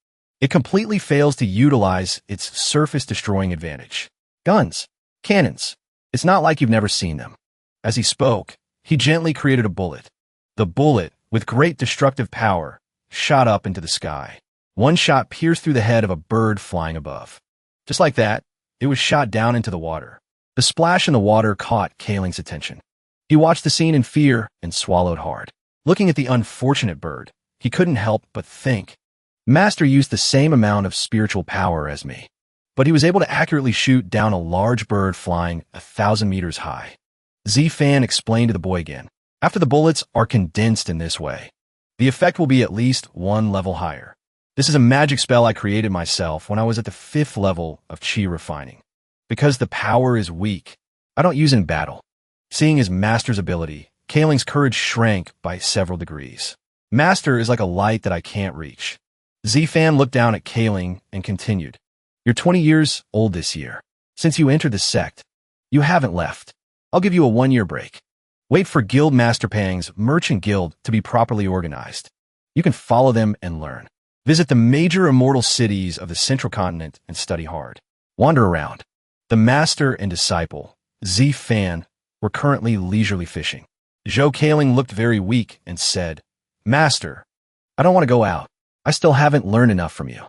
It completely fails to utilize its surface-destroying advantage. Guns. Cannons. It's not like you've never seen them. As he spoke, he gently created a bullet. The bullet, with great destructive power, shot up into the sky. One shot pierced through the head of a bird flying above. Just like that, it was shot down into the water. The splash in the water caught Kaling's attention. He watched the scene in fear and swallowed hard. Looking at the unfortunate bird, he couldn't help but think, Master used the same amount of spiritual power as me, but he was able to accurately shoot down a large bird flying 1,000 meters high. Z-Fan explained to the boy again, after the bullets are condensed in this way, the effect will be at least 1 level higher. This is a magic spell I created myself when I was at the 5th level of chi refining. Because the power is weak, I don't use it in battle. Seeing his master's ability, Kaling's courage shrank by several degrees. Master is like a light that I can't reach. Z-Fan looked down at Kaling and continued. You're 20 years old this year. Since you entered the sect, you haven't left. I'll give you a 1-year break. Wait for Guild Master Pang's Merchant Guild to be properly organized. You can follow them and learn. Visit the major immortal cities of the Central Continent and study hard. Wander around. The master and disciple, Z-Fan, were currently leisurely fishing. Zhou Kaling looked very weak and said, Master, I don't want to go out. I still haven't learned enough from you.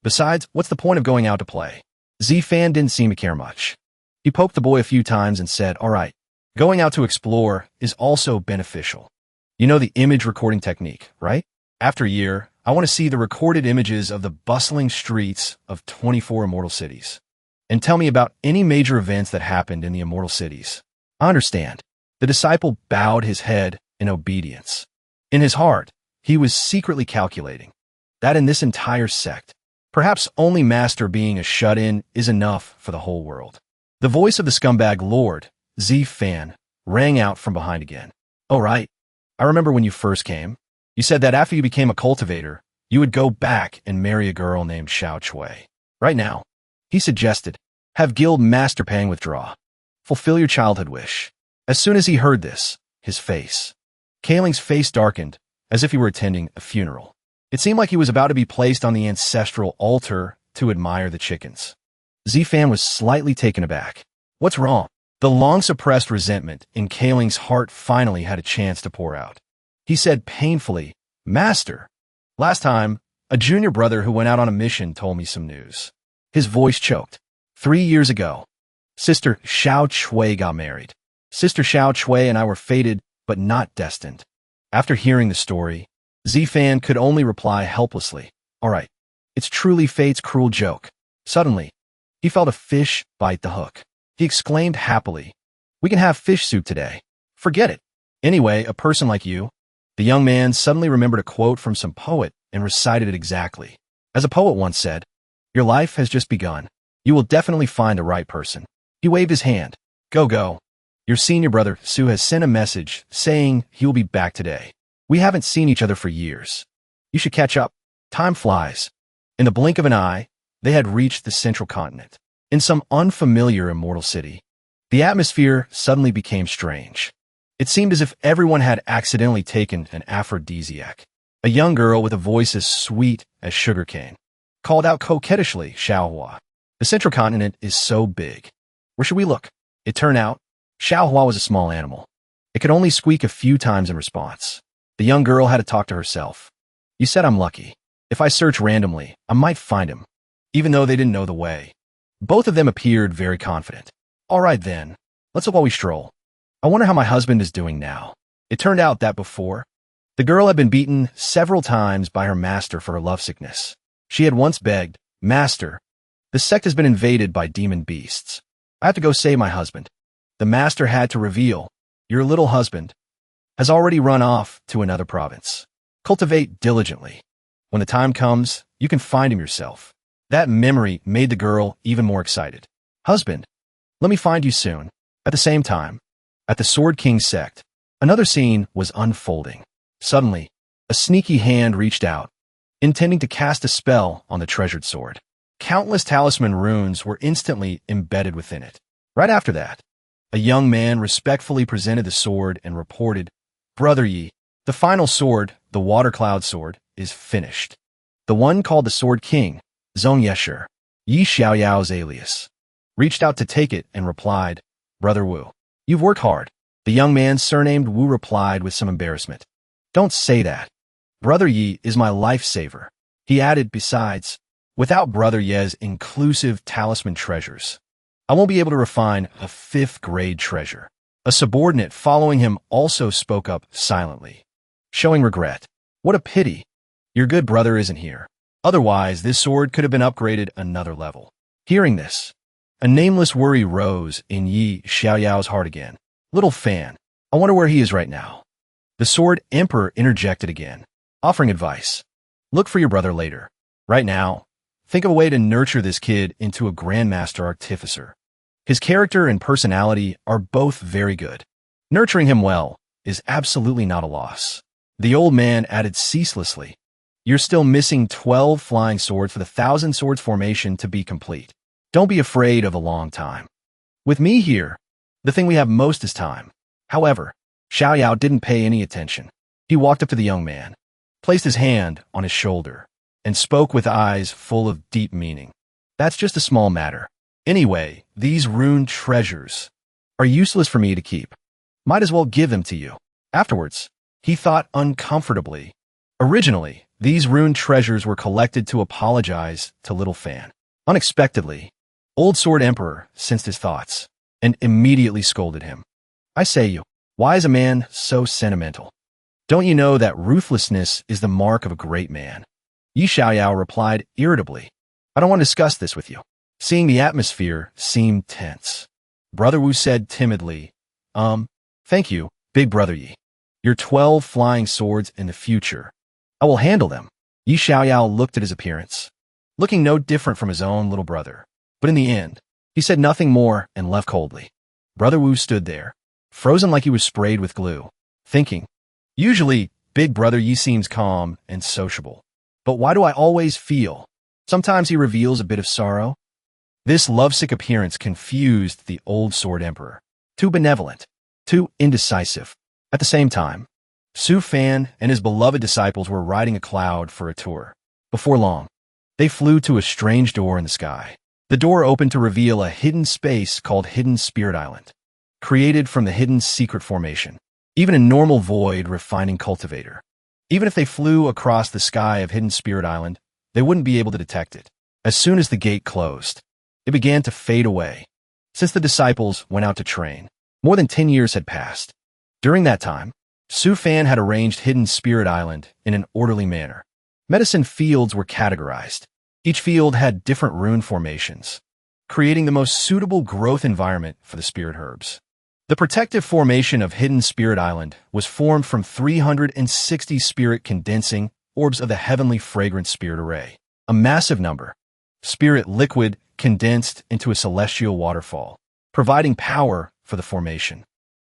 Besides, what's the point of going out to play? Z-Fan didn't seem to care much. He poked the boy a few times and said, all right, going out to explore is also beneficial. You know the image recording technique, right? After a year, I want to see the recorded images of the bustling streets of 24 immortal cities. And tell me about any major events that happened in the immortal cities. I understand. The disciple bowed his head in obedience. In his heart, he was secretly calculating that in this entire sect, perhaps only Master being a shut-in is enough for the whole world. The voice of the scumbag Lord, Z-Fan, rang out from behind again. Oh, right. I remember when you first came. You said that after you became a cultivator, you would go back and marry a girl named Xiao Chui. Right now, he suggested, have Guild Master Pang withdraw. Fulfill your childhood wish. As soon as he heard this, Kaling's face darkened, as if he were attending a funeral. It seemed like he was about to be placed on the ancestral altar to admire the chickens. Zifan was slightly taken aback. What's wrong? The long-suppressed resentment in Kaling's heart finally had a chance to pour out. He said painfully, Master, last time, a junior brother who went out on a mission told me some news. His voice choked. 3 years ago, Sister Xiao Chui got married. Sister Xiao Chui and I were fated, but not destined. After hearing the story, Zifan could only reply helplessly, all right, it's truly fate's cruel joke. Suddenly, he felt a fish bite the hook. He exclaimed happily, we can have fish soup today. Forget it. Anyway, a person like you. The young man suddenly remembered a quote from some poet and recited it exactly. As a poet once said, your life has just begun. You will definitely find the right person. He waved his hand. Go. Your senior brother, Su, has sent a message saying he will be back today. We haven't seen each other for years. You should catch up. Time flies. In the blink of an eye, they had reached the central continent. In some unfamiliar immortal city, the atmosphere suddenly became strange. It seemed as if everyone had accidentally taken an aphrodisiac. A young girl with a voice as sweet as sugarcane called out coquettishly, Xiaohua. The central continent is so big. Where should we look? It turned out, Xiaohua was a small animal. It could only squeak a few times in response. The young girl had to talk to herself. You said I'm lucky. If I search randomly, I might find him, even though they didn't know the way. Both of them appeared very confident. All right then, let's look while we stroll. I wonder how my husband is doing now. It turned out that before, the girl had been beaten several times by her master for her lovesickness. She had once begged, Master, the sect has been invaded by demon beasts. I have to go save my husband. The master had to reveal, your little husband has already run off to another province. Cultivate diligently. When the time comes, you can find him yourself. That memory made the girl even more excited. Husband, let me find you soon. At the same time, at the Sword King sect, another scene was unfolding. Suddenly, a sneaky hand reached out, intending to cast a spell on the treasured sword. Countless talisman runes were instantly embedded within it. Right after that, a young man respectfully presented the sword and reported, Brother Yi, the final sword, the Water Cloud sword, is finished. The one called the Sword King, Zhong Yesher, Yi Xiaoyao's alias, reached out to take it and replied, Brother Wu, you've worked hard. The young man surnamed Wu replied with some embarrassment. Don't say that. Brother Yi is my lifesaver. He added, besides, without Brother Ye's inclusive talisman treasures, I won't be able to refine a 5th grade treasure. A subordinate following him also spoke up silently, showing regret. What a pity. Your good brother isn't here. Otherwise, this sword could have been upgraded another level. Hearing this, a nameless worry rose in Yi Xiaoyao's heart again. Little fan, I wonder where he is right now. The Sword Emperor interjected again, offering advice. Look for your brother later. Right now, think of a way to nurture this kid into a Grandmaster Artificer. His character and personality are both very good. Nurturing him well is absolutely not a loss. The old man added ceaselessly, you're still missing 12 flying swords for the 1,000 swords formation to be complete. Don't be afraid of a long time. With me here, the thing we have most is time. However, Xiaoyao didn't pay any attention. He walked up to the young man, placed his hand on his shoulder, and spoke with eyes full of deep meaning. That's just a small matter. Anyway, these rune treasures are useless for me to keep. Might as well give them to you. Afterwards, he thought uncomfortably. Originally, these rune treasures were collected to apologize to Little Fan. Unexpectedly, Old Sword Emperor sensed his thoughts and immediately scolded him. I say you, why is a man so sentimental? Don't you know that ruthlessness is the mark of a great man? Yi Xiaoyao replied irritably. I don't want to discuss this with you. Seeing the atmosphere seemed tense. Brother Wu said timidly, thank you, Big Brother Yi. Your 12 flying swords in the future. I will handle them. Yi Xiaoyao looked at his appearance, looking no different from his own little brother. But in the end, he said nothing more and left coldly. Brother Wu stood there, frozen like he was sprayed with glue, thinking, usually, Big Brother Yi seems calm and sociable. But why do I always feel Sometimes he reveals a bit of sorrow. This lovesick appearance confused the old Sword Emperor. Too benevolent, too indecisive. At the same time, Su Fan and his beloved disciples were riding a cloud for a tour. Before long, they flew to a strange door in the sky. The door opened to reveal a hidden space called Hidden Spirit Island, created from the Hidden Secret Formation. Even a normal void refining cultivator. Even if they flew across the sky of Hidden Spirit Island, they wouldn't be able to detect it. As soon as the gate closed, it began to fade away. Since the disciples went out to train, more than 10 years had passed. During that time, Su Fan had arranged Hidden Spirit Island in an orderly manner. Medicine fields were categorized. Each field had different rune formations, creating the most suitable growth environment for the spirit herbs. The protective formation of Hidden Spirit Island was formed from 360 spirit condensing orbs of the heavenly fragrant spirit array. A massive number. Spirit liquid condensed into a celestial waterfall, providing power for the formation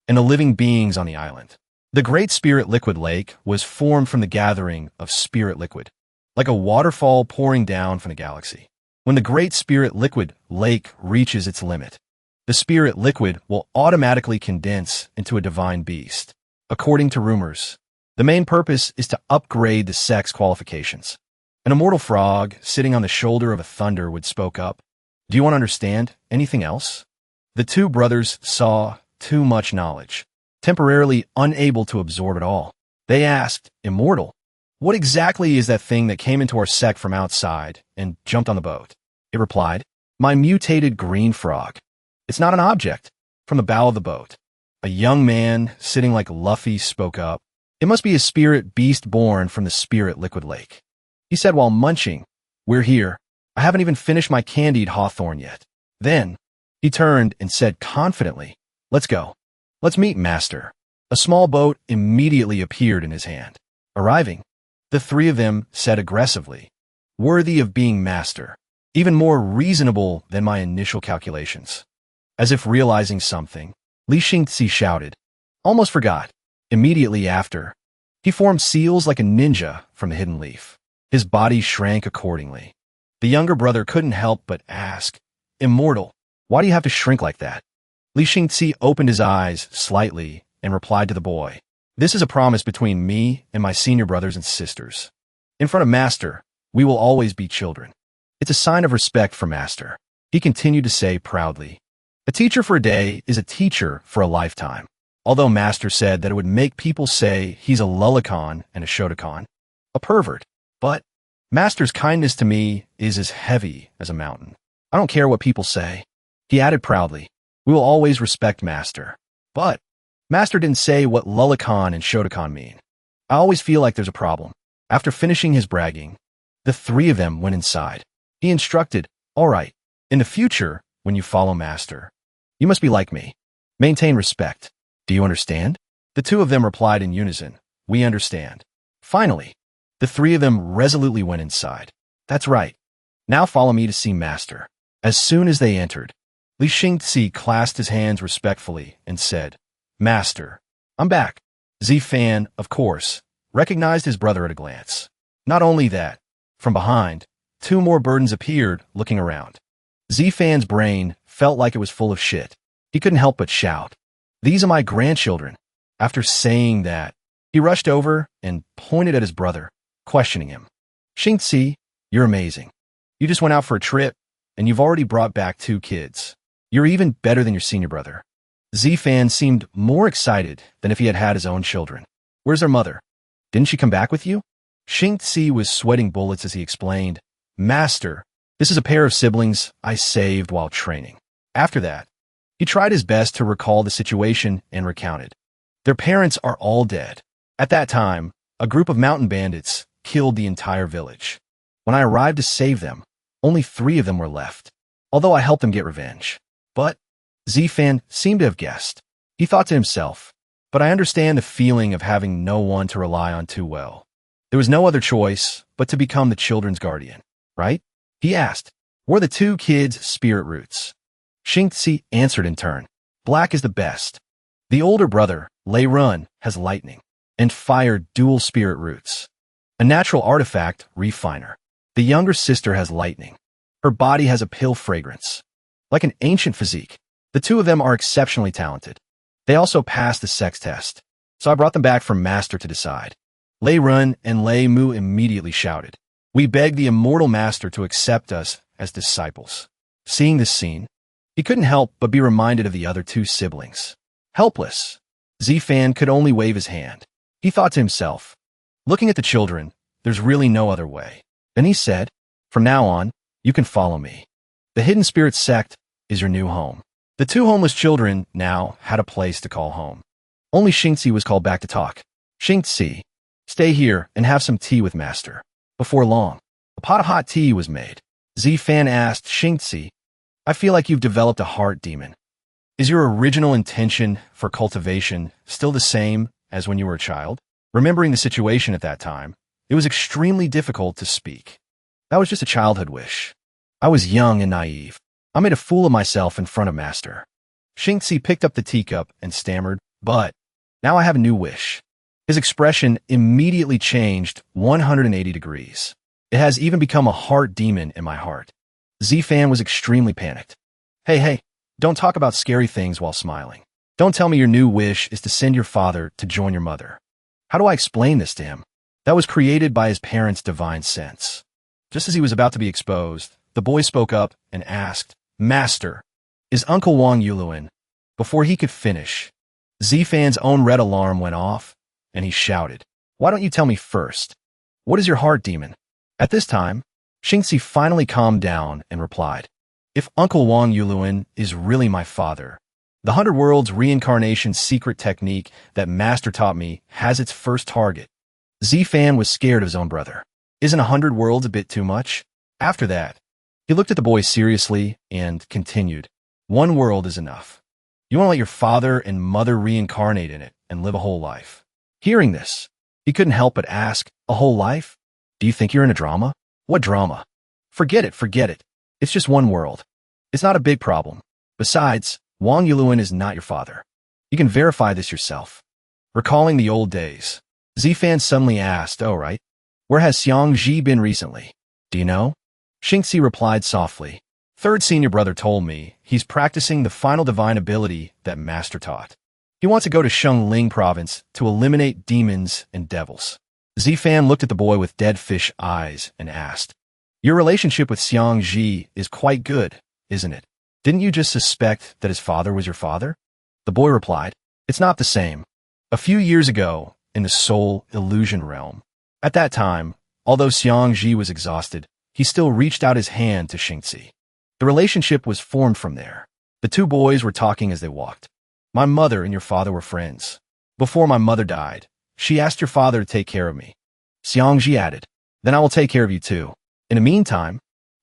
and the living beings on the island. The Great Spirit Liquid Lake was formed from the gathering of spirit liquid, like a waterfall pouring down from the galaxy. When the Great Spirit Liquid Lake reaches its limit, the spirit liquid will automatically condense into a divine beast. According to rumors, the main purpose is to upgrade the sex qualifications. An immortal frog sitting on the shoulder of a thunder would spoke up. Do you want to understand anything else? The two brothers saw too much knowledge, temporarily unable to absorb it all. They asked, Immortal, what exactly is that thing that came into our sect from outside and jumped on the boat? It replied, My mutated green frog. It's not an object. From the bow of the boat, a young man sitting like Luffy spoke up. It must be a spirit beast born from the spirit liquid lake. He said while munching, We're here. I haven't even finished my candied hawthorn yet. Then, he turned and said confidently, Let's go. Let's meet Master. A small boat immediately appeared in his hand. Arriving, the three of them said aggressively, Worthy of being Master. Even more reasonable than my initial calculations. As if realizing something, Li Xingzi shouted, Almost forgot. Immediately after, he formed seals like a ninja from the hidden leaf. His body shrank accordingly. The younger brother couldn't help but ask, Immortal, why do you have to shrink like that? Li Xingzi opened his eyes slightly and replied to the boy, This is a promise between me and my senior brothers and sisters. In front of Master, we will always be children. It's a sign of respect for Master. He continued to say proudly, A teacher for a day is a teacher for a lifetime. Although Master said that it would make people say he's a lullicon and a shotokan, a pervert. But Master's kindness to me is as heavy as a mountain. I don't care what people say. He added proudly, We will always respect Master. But Master didn't say what lullicon and shotokan mean. I always feel like there's a problem. After finishing his bragging, the three of them went inside. He instructed, All right, in the future, when you follow Master, you must be like me. Maintain respect. Do you understand? The two of them replied in unison, We understand. Finally, the three of them resolutely went inside. That's right. Now follow me to see Master. As soon as they entered, Li Xingzi clasped his hands respectfully and said, Master, I'm back. Fan, of course, recognized his brother at a glance. Not only that, from behind, two more burdens appeared, looking around. Fan's brain felt like it was full of shit. He couldn't help but shout, These are my grandchildren. After saying that, he rushed over and pointed at his brother, questioning him. Xingzi, you're amazing. You just went out for a trip, and you've already brought back 2 kids. You're even better than your senior brother. Fan seemed more excited than if he had had his own children. Where's their mother? Didn't she come back with you? Xingzi was sweating bullets as he explained, Master, this is a pair of siblings I saved while training. After that, he tried his best to recall the situation and recounted. Their parents are all dead. At that time, a group of mountain bandits killed the entire village. When I arrived to save them, only 3 of them were left, although I helped them get revenge. But Fan seemed to have guessed. He thought to himself, But I understand the feeling of having no one to rely on too well. There was no other choice but to become the children's guardian, right? He asked, Were the 2 kids' spirit roots? Xingzi answered in turn, Black is the best. The older brother, Lei Run, has lightning and fire dual spirit roots. A natural artifact, refiner. The younger sister has lightning. Her body has a pill fragrance. Like an ancient physique. The two of them are exceptionally talented. They also passed the sex test. So I brought them back for Master to decide. Lei Run and Lei Mu immediately shouted. We beg the immortal Master to accept us as disciples. Seeing this scene, he couldn't help but be reminded of the other two siblings. Helpless, Z-Fan could only wave his hand. He thought to himself, looking at the children, there's really no other way. Then he said, from now on, you can follow me. The Hidden Spirit Sect is your new home. The two homeless children now had a place to call home. Only Xingzi was called back to talk. Xingzi, stay here and have some tea with Master. Before long, a pot of hot tea was made. Z-Fan asked Xingzi, I feel like you've developed a heart demon. Is your original intention for cultivation still the same as when you were a child? Remembering the situation at that time, it was extremely difficult to speak. That was just a childhood wish. I was young and naive. I made a fool of myself in front of Master. Xingzi picked up the teacup and stammered, but now I have a new wish. His expression immediately changed 180 degrees. It has even become a heart demon in my heart. Z-Fan was extremely panicked. Hey, don't talk about scary things while smiling. Don't tell me your new wish is to send your father to join your mother. How do I explain this to him? That was created by his parents' divine sense. Just as he was about to be exposed, the boy spoke up and asked, Master, is Uncle Wang Yuluin? Before he could finish, Z-Fan's own red alarm went off, and he shouted, why don't you tell me first? What is your heart demon? At this time, Xingzi finally calmed down and replied, if Uncle Wang Yuluin is really my father, the 100 Worlds reincarnation secret technique that Master taught me has its first target. Z-Fan was scared of his own brother. Isn't 100 Worlds a bit too much? After that, he looked at the boy seriously and continued, 1 world is enough. You want to let your father and mother reincarnate in it and live a whole life. Hearing this, he couldn't help but ask, a whole life? Do you think you're in a drama? What drama? Forget it. It's just 1 world. It's not a big problem. Besides, Wang Yuluin is not your father. You can verify this yourself. Recalling the old days, Z-Fan suddenly asked, oh right, where has Xiang Ji been recently? Do you know? Xingzi replied softly, third senior brother told me he's practicing the final divine ability that Master taught. He wants to go to Shengling province to eliminate demons and devils. Z-Fan looked at the boy with dead fish eyes and asked, your relationship with Xiang Ji is quite good, isn't it? Didn't you just suspect that his father was your father? The boy replied, it's not the same. A few years ago, in the soul illusion realm. At that time, although Xiang Ji was exhausted, he still reached out his hand to Xingzi. The relationship was formed from there. The two boys were talking as they walked. My mother and your father were friends. Before my mother died, she asked your father to take care of me. Xiang Ji added, then I will take care of you too. In the meantime,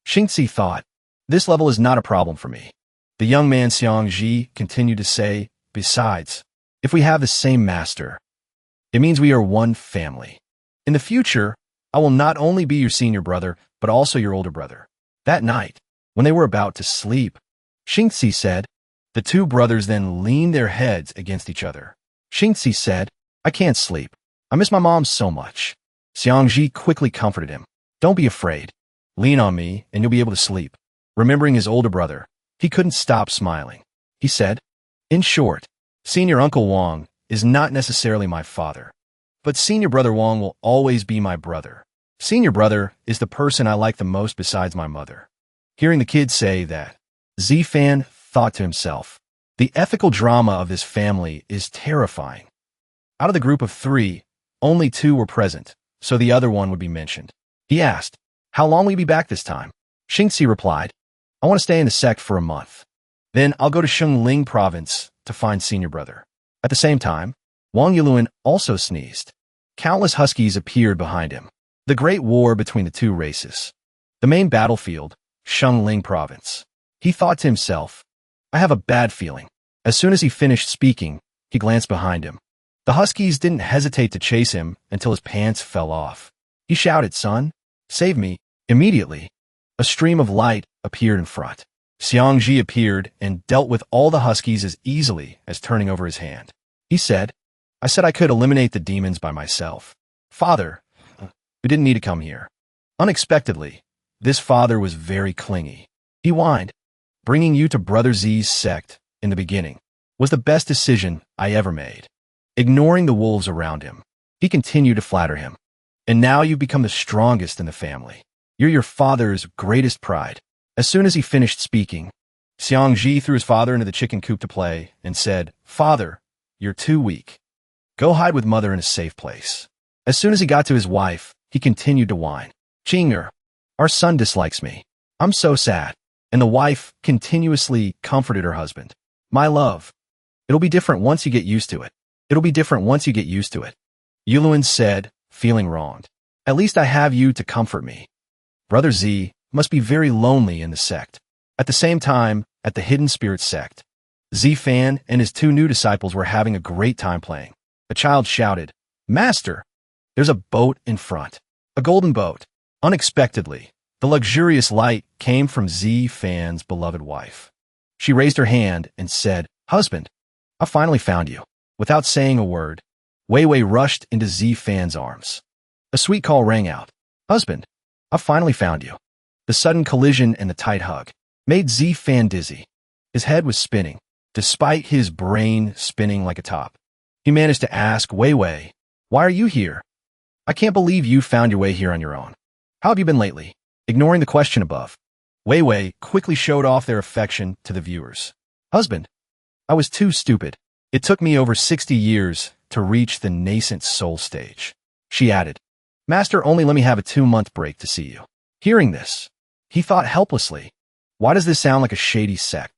Xingzi thought, this level is not a problem for me. The young man Xiang Ji continued to say, besides, if we have the same master, it means we are one family. In the future, I will not only be your senior brother, but also your older brother. That night, when they were about to sleep, Xingzi said, the two brothers then leaned their heads against each other. Xingzi said, I can't sleep. I miss my mom so much. Xiang Ji quickly comforted him. Don't be afraid. Lean on me and you'll be able to sleep. Remembering his older brother, he couldn't stop smiling. He said, in short, Senior Uncle Wang is not necessarily my father, but Senior Brother Wang will always be my brother. Senior Brother is the person I like the most besides my mother. Hearing the kid say that, Z-Fan thought to himself, the ethical drama of this family is terrifying. Out of the group of 3, only 2 were present, so the other one would be mentioned. He asked, how long will you be back this time? Xingzi replied, I want to stay in the sect for a month. Then I'll go to Shengling province to find Senior Brother. At the same time, Wang Yuluin also sneezed. Countless huskies appeared behind him. The great war between the two races. The main battlefield, Shengling province. He thought to himself, I have a bad feeling. As soon as he finished speaking, he glanced behind him. The huskies didn't hesitate to chase him until his pants fell off. He shouted, son, save me. Immediately, a stream of light appeared in front. Xiang Ji appeared and dealt with all the huskies as easily as turning over his hand. He said, I said I could eliminate the demons by myself. Father, we didn't need to come here. Unexpectedly, This father was very clingy. He whined, "Bringing you to Brother Z's sect in the beginning was the best decision I ever made." Ignoring the wolves around him, he continued to flatter him. "And now you've become the strongest in the family. You're your father's greatest pride." As soon as he finished speaking, Xiangji threw his father into the chicken coop to play and said, "Father, you're too weak. Go hide with mother in a safe place." As soon as he got to his wife, he continued to whine, "Jing'er, our son dislikes me. I'm so sad." And the wife continuously comforted her husband. "My love, it'll be different once you get used to it. It'll be different once you get used to it." Yuluin said, feeling wronged, "At least I have you to comfort me." Brother Z must be very lonely in the sect. At the same time, at the Hidden Spirit sect, Z-Fan and his two new disciples were having a great time playing. A child shouted, "Master, there's a boat in front. A golden boat." Unexpectedly, the luxurious light came from Z-Fan's beloved wife. She raised her hand and said, "Husband, I finally found you." Without saying a word, Wei Wei rushed into Z-Fan's arms. A sweet call rang out, "Husband, I finally found you." The sudden collision and the tight hug made Z-Fan dizzy. His head was spinning, despite his brain spinning like a top. He managed to ask, "Wei Wei, why are you here? I can't believe you found your way here on your own. How have you been lately?" Ignoring the question above, Wei Wei quickly showed off their affection to the viewers. "Husband, I was too stupid. It took me over 60 years to reach the nascent soul stage." She added, "Master only let me have a 2-month break to see you." Hearing this, he thought helplessly, why does this sound like a shady sect?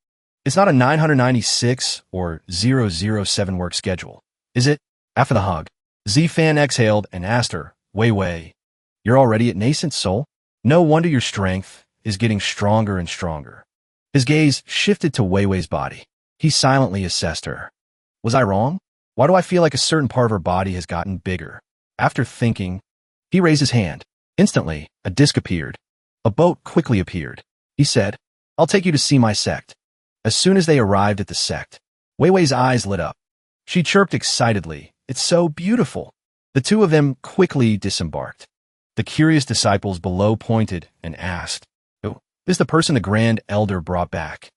It's not a 996 or 007 work schedule, is it? After the hug, Z-Fan exhaled and asked her, "Wei Wei, you're already at nascent soul? No wonder your strength is getting stronger and stronger." His gaze shifted to Wei Wei's body. He silently assessed her. Was I wrong? Why do I feel like a certain part of her body has gotten bigger? After thinking, he raised his hand. Instantly, a disc appeared. A boat quickly appeared. He said, "I'll take you to see my sect." As soon as they arrived at the sect, Wei Wei's eyes lit up. She chirped excitedly, "It's so beautiful." The two of them quickly disembarked. The curious disciples below pointed and asked, "Oh, is the person the Grand Elder brought back?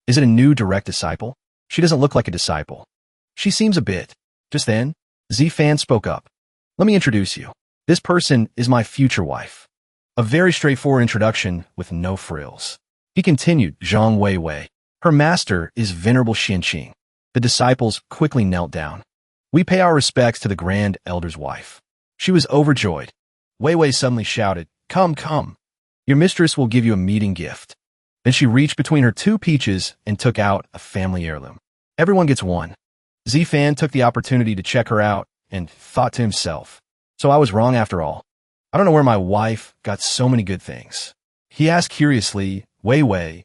Is it a new direct disciple? She doesn't look like a disciple. She seems a bit." Just then, Z-Fan spoke up. "Let me introduce you. This person is my future wife." A very straightforward introduction with no frills. He continued, "Zhang Wei Wei. Her master is Venerable Xianqing." The disciples quickly knelt down. "We pay our respects to the Grand Elder's wife." She was overjoyed. Wei Wei suddenly shouted, "Come, come. Your mistress will give you a meeting gift." Then she reached between her two peaches and took out a family heirloom. "Everyone gets one." Z-Fan took the opportunity to check her out and thought to himself, "So I was wrong after all. I don't know where my wife got so many good things." He asked curiously, "Wei Wei,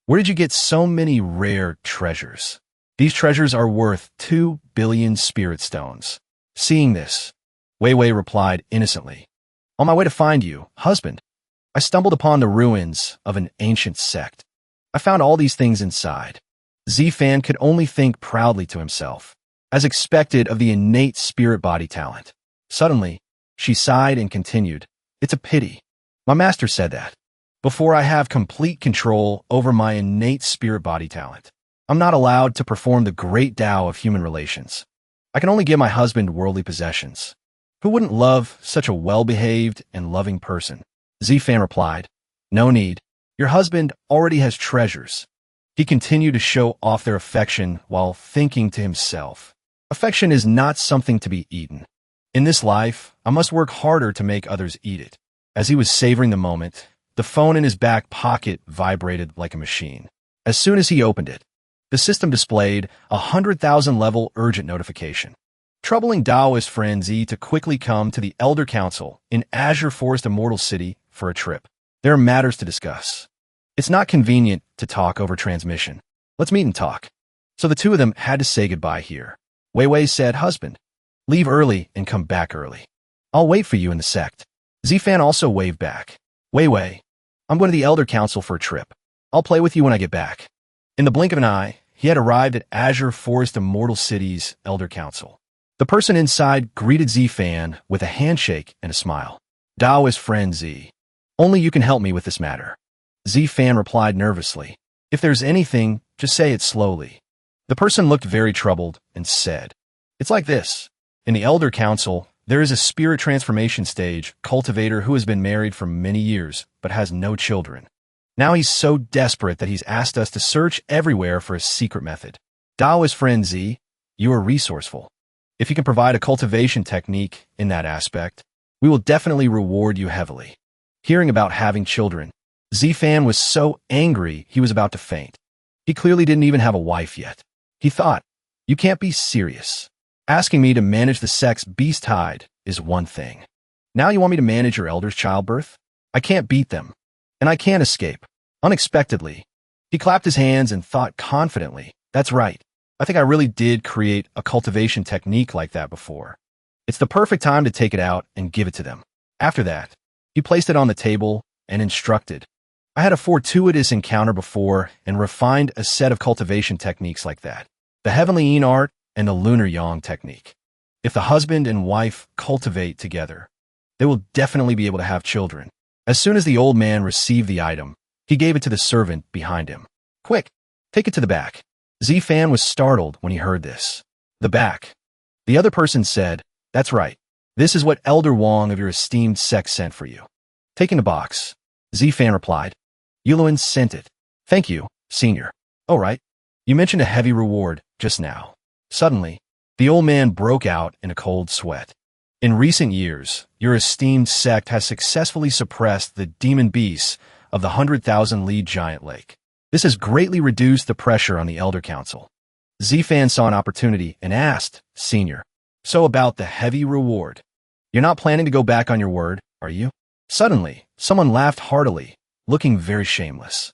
where did you get so many rare treasures? These treasures are worth 2 billion spirit stones." Seeing this, Wei Wei replied innocently, "On my way to find you, husband, I stumbled upon the ruins of an ancient sect. I found all these things inside." Z-Fan could only think proudly to himself, as expected of the innate spirit body talent. Suddenly, she sighed and continued, "It's a pity. My master said that. Before I have complete control over my innate spirit body talent, I'm not allowed to perform the great Tao of human relations. I can only give my husband worldly possessions. Who wouldn't love such a well-behaved and loving person?" Z-Fan replied, "No need. Your husband already has treasures." He continued to show off their affection while thinking to himself, "Affection is not something to be eaten. In this life, I must work harder to make others eat it." As he was savoring the moment, the phone in his back pocket vibrated like a machine. As soon as he opened it, the system displayed a 100,000 level urgent notification, troubling Daoist friend Z to quickly come to the Elder Council in Azure Forest Immortal City for a trip. There are matters to discuss. It's not convenient to talk over transmission. Let's meet and talk. So the two of them had to say goodbye here. Wei Wei said, "Husband, leave early and come back early. I'll wait for you in the sect." Z-Fan also waved back. "Wei Wei, I'm going to the Elder Council for a trip. I'll play with you when I get back." In the blink of an eye, he had arrived at Azure Forest Immortal City's Elder Council. The person inside greeted Z-Fan with a handshake and a smile. Daoist friend Z. Only you can help me with this matter. Z-Fan replied nervously. If there's anything, just say it slowly. The person looked very troubled and said, It's like this. In the Elder Council, there is a spirit transformation stage cultivator who has been married for many years but has no children. Now he's so desperate that he's asked us to search everywhere for a secret method. Daoist friend Z, you are resourceful. If you can provide a cultivation technique in that aspect, we will definitely reward you heavily. Hearing about having children, Z-Fan was so angry he was about to faint. He clearly didn't even have a wife yet. He thought, you can't be serious. Asking me to manage the sex beast tide is one thing. Now you want me to manage your elder's childbirth? I can't beat them. And I can't escape. Unexpectedly, he clapped his hands and thought confidently, that's right. I think I really did create a cultivation technique like that before. It's the perfect time to take it out and give it to them. After that, he placed it on the table and instructed. I had a fortuitous encounter before and refined a set of cultivation techniques like that. The Heavenly Yin art and the Lunar Yang technique. If the husband and wife cultivate together, they will definitely be able to have children. As soon as the old man received the item, he gave it to the servant behind him. Quick, take it to the back. Z-Fan was startled when he heard this. The back. The other person said, that's right. This is what Elder Wong of your esteemed sect sent for you. Taking the box. Z-Fan replied. Yulin sent it. Thank you, senior. All right. You mentioned a heavy reward just now. Suddenly, the old man broke out in a cold sweat. In recent years, your esteemed sect has successfully suppressed the demon beasts of the 100,000-lead giant lake. This has greatly reduced the pressure on the Elder Council. Z-Fan saw an opportunity and asked, Senior, so about the heavy reward. You're not planning to go back on your word, are you? Suddenly, someone laughed heartily, looking very shameless.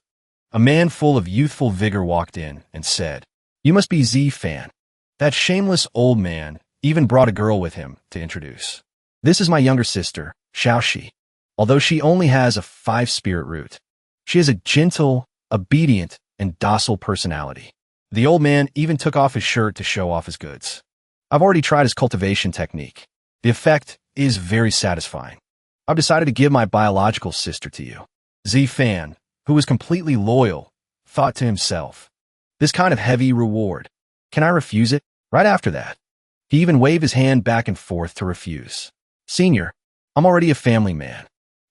A man full of youthful vigor walked in and said, You must be Z-Fan. That shameless old man even brought a girl with him to introduce. This is my younger sister, Xiaoxi. Although she only has a 5-spirit root, she has a gentle, obedient, and docile personality. The old man even took off his shirt to show off his goods. I've already tried his cultivation technique. The effect is very satisfying. I've decided to give my biological sister to you. Z-Fan, who was completely loyal, thought to himself, this kind of heavy reward. Can I refuse it? Right after that, he even waved his hand back and forth to refuse. Senior, I'm already a family man.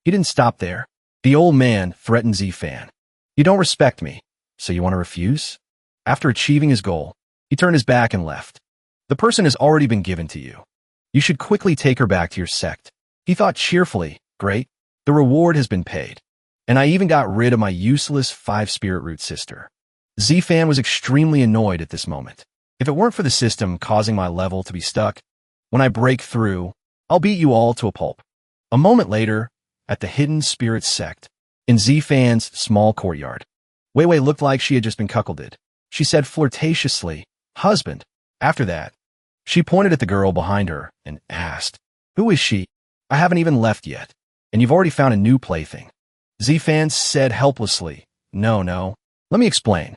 He didn't stop there. The old man threatened Z-Fan. You don't respect me, so you want to refuse? After achieving his goal, he turned his back and left. The person has already been given to you. You should quickly take her back to your sect. He thought cheerfully, great, the reward has been paid. And I even got rid of my useless 5-spirit root sister. Z-Fan was extremely annoyed at this moment. If it weren't for the system causing my level to be stuck, when I break through, I'll beat you all to a pulp. A moment later, at the Hidden Spirit Sect, in Z-Fan's small courtyard, Wei Wei looked like she had just been cuckolded. She said flirtatiously, husband. After that, she pointed at the girl behind her and asked, who is she? I haven't even left yet, and you've already found a new plaything. Z-Fan said helplessly, no, let me explain.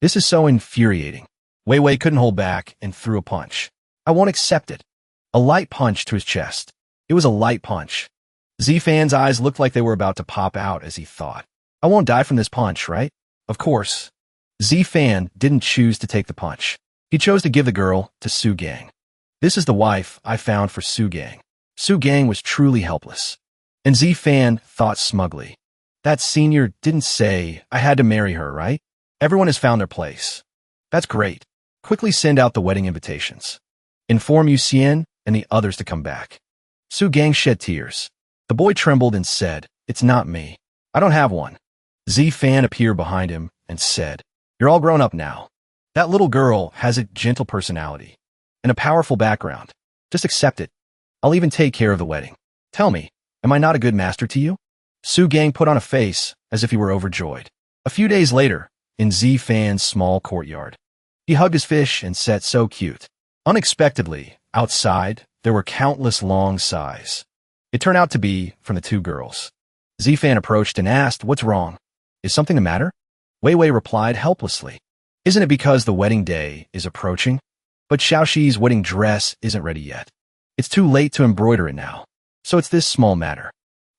This is so infuriating. Wei Wei couldn't hold back and threw a punch. I won't accept it. A light punch to his chest. It was a light punch. Z-Fan's eyes looked like they were about to pop out as he thought. I won't die from this punch, right? Of course. Z-Fan didn't choose to take the punch. He chose to give the girl to Su Gang. This is the wife I found for Su Gang. Su Gang was truly helpless. And Z-Fan thought smugly. That senior didn't say I had to marry her, right? Everyone has found their place. That's great. Quickly send out the wedding invitations. Inform Yu Xian and the others to come back. Su Gang shed tears. The boy trembled and said, it's not me. I don't have one. Z-Fan appeared behind him and said, you're all grown up now. That little girl has a gentle personality and a powerful background. Just accept it. I'll even take care of the wedding. Tell me, am I not a good master to you? Su Gang put on a face as if he were overjoyed. A few days later, in Z-Fan's small courtyard, he hugged his fish and said so cute. Unexpectedly, outside, there were countless long sighs. It turned out to be from the two girls. Z-Fan approached and asked, what's wrong? Is something the matter? Wei Wei replied helplessly. Isn't it because the wedding day is approaching? But Xiaoxi's wedding dress isn't ready yet. It's too late to embroider it now. So it's this small matter.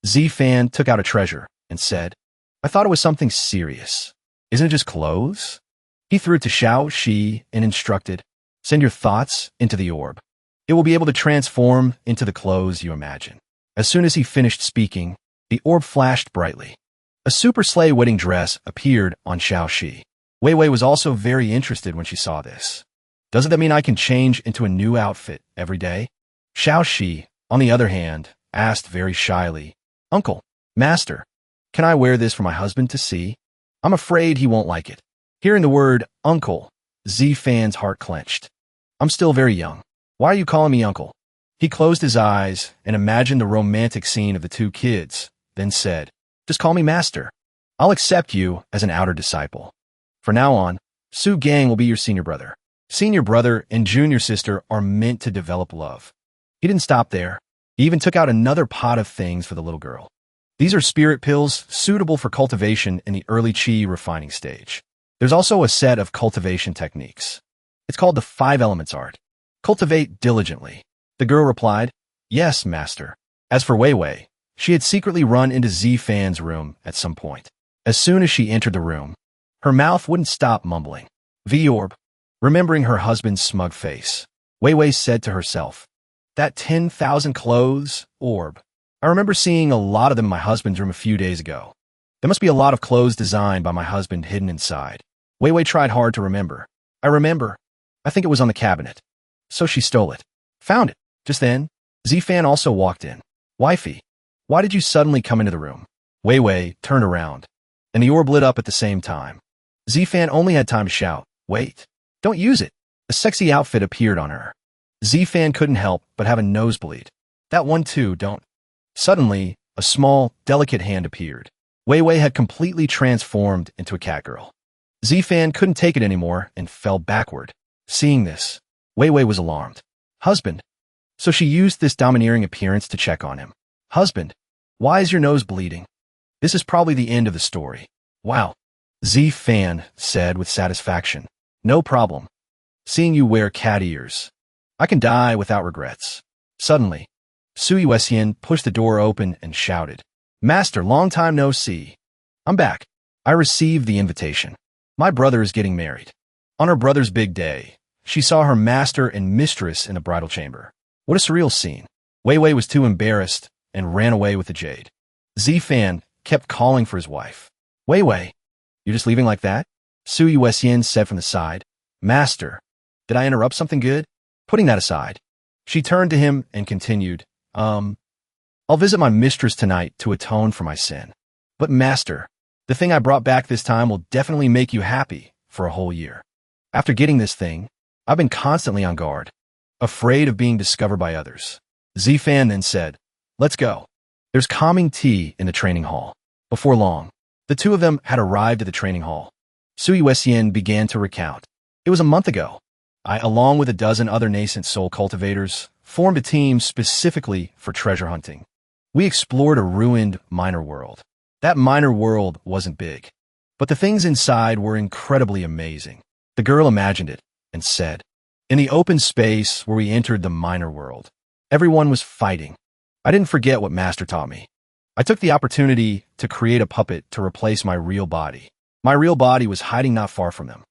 Z-Fan took out a treasure and said, I thought it was something serious. Isn't it just clothes? He threw it to Xiao Shi and instructed, send your thoughts into the orb. It will be able to transform into the clothes you imagine. As soon as he finished speaking, the orb flashed brightly. A super sleigh wedding dress appeared on Xiao Shi. Wei Wei was also very interested when she saw this. Doesn't that mean I can change into a new outfit every day? Xiao Shi, on the other hand, asked very shyly, Uncle, Master, can I wear this for my husband to see? I'm afraid he won't like it. Hearing the word uncle, Z-Fan's heart clenched. I'm still very young. Why are you calling me uncle? He closed his eyes and imagined the romantic scene of the two kids, then said, just call me Master. I'll accept you as an outer disciple. From now on, Su Gang will be your senior brother. Senior brother and junior sister are meant to develop love. He didn't stop there. He even took out another pot of things for the little girl. These are spirit pills suitable for cultivation in the early qi refining stage. There's also a set of cultivation techniques. It's called the 5 Elements Art. Cultivate diligently. The girl replied, yes, Master. As for Wei Wei, she had secretly run into Z-Fan's room at some point. As soon as she entered the room, her mouth wouldn't stop mumbling. V-Orb. Remembering her husband's smug face, Wei Wei said to herself, that 10,000 clothes orb. I remember seeing a lot of them in my husband's room a few days ago. There must be a lot of clothes designed by my husband hidden inside. Wei Wei tried hard to remember. I remember. I think it was on the cabinet. So she stole it. Found it. Just then, Z-Fan also walked in. Wifey, why did you suddenly come into the room? Wei Wei turned around, and the orb lit up at the same time. Z-Fan only had time to shout, wait. Don't use it. A sexy outfit appeared on her. Z-Fan couldn't help but have a nosebleed. That one too, don't. Suddenly, a small, delicate hand appeared. Wei Wei had completely transformed into a catgirl. Z-Fan couldn't take it anymore and fell backward. Seeing this, Wei Wei was alarmed. Husband. So she used this domineering appearance to check on him. Husband, why is your nose bleeding? This is probably the end of the story. Wow. Z-Fan said with satisfaction. No problem. Seeing you wear cat ears. I can die without regrets. Suddenly, Sui Wessian pushed the door open and shouted, Master, long time no see. I'm back. I received the invitation. My brother is getting married. On her brother's big day, she saw her master and mistress in the bridal chamber. What a surreal scene. Wei Wei was too embarrassed and ran away with the jade. Z-Fan kept calling for his wife. Wei Wei, you're just leaving like that? Sui Wessian said from the side. Master, did I interrupt something good? Putting that aside, she turned to him and continued, I'll visit my mistress tonight to atone for my sin. But Master, the thing I brought back this time will definitely make you happy for a whole year. After getting this thing, I've been constantly on guard, afraid of being discovered by others. Z-Fan then said, let's go. There's calming tea in the training hall. Before long, the two of them had arrived at the training hall. Sui Wessian began to recount. It was a month ago. I, along with a dozen other nascent soul cultivators, formed a team specifically for treasure hunting. We explored a ruined minor world. That minor world wasn't big, but the things inside were incredibly amazing. The girl imagined it and said, in the open space where we entered the minor world, everyone was fighting. I didn't forget what Master taught me. I took the opportunity to create a puppet to replace my real body. My real body was hiding not far from them.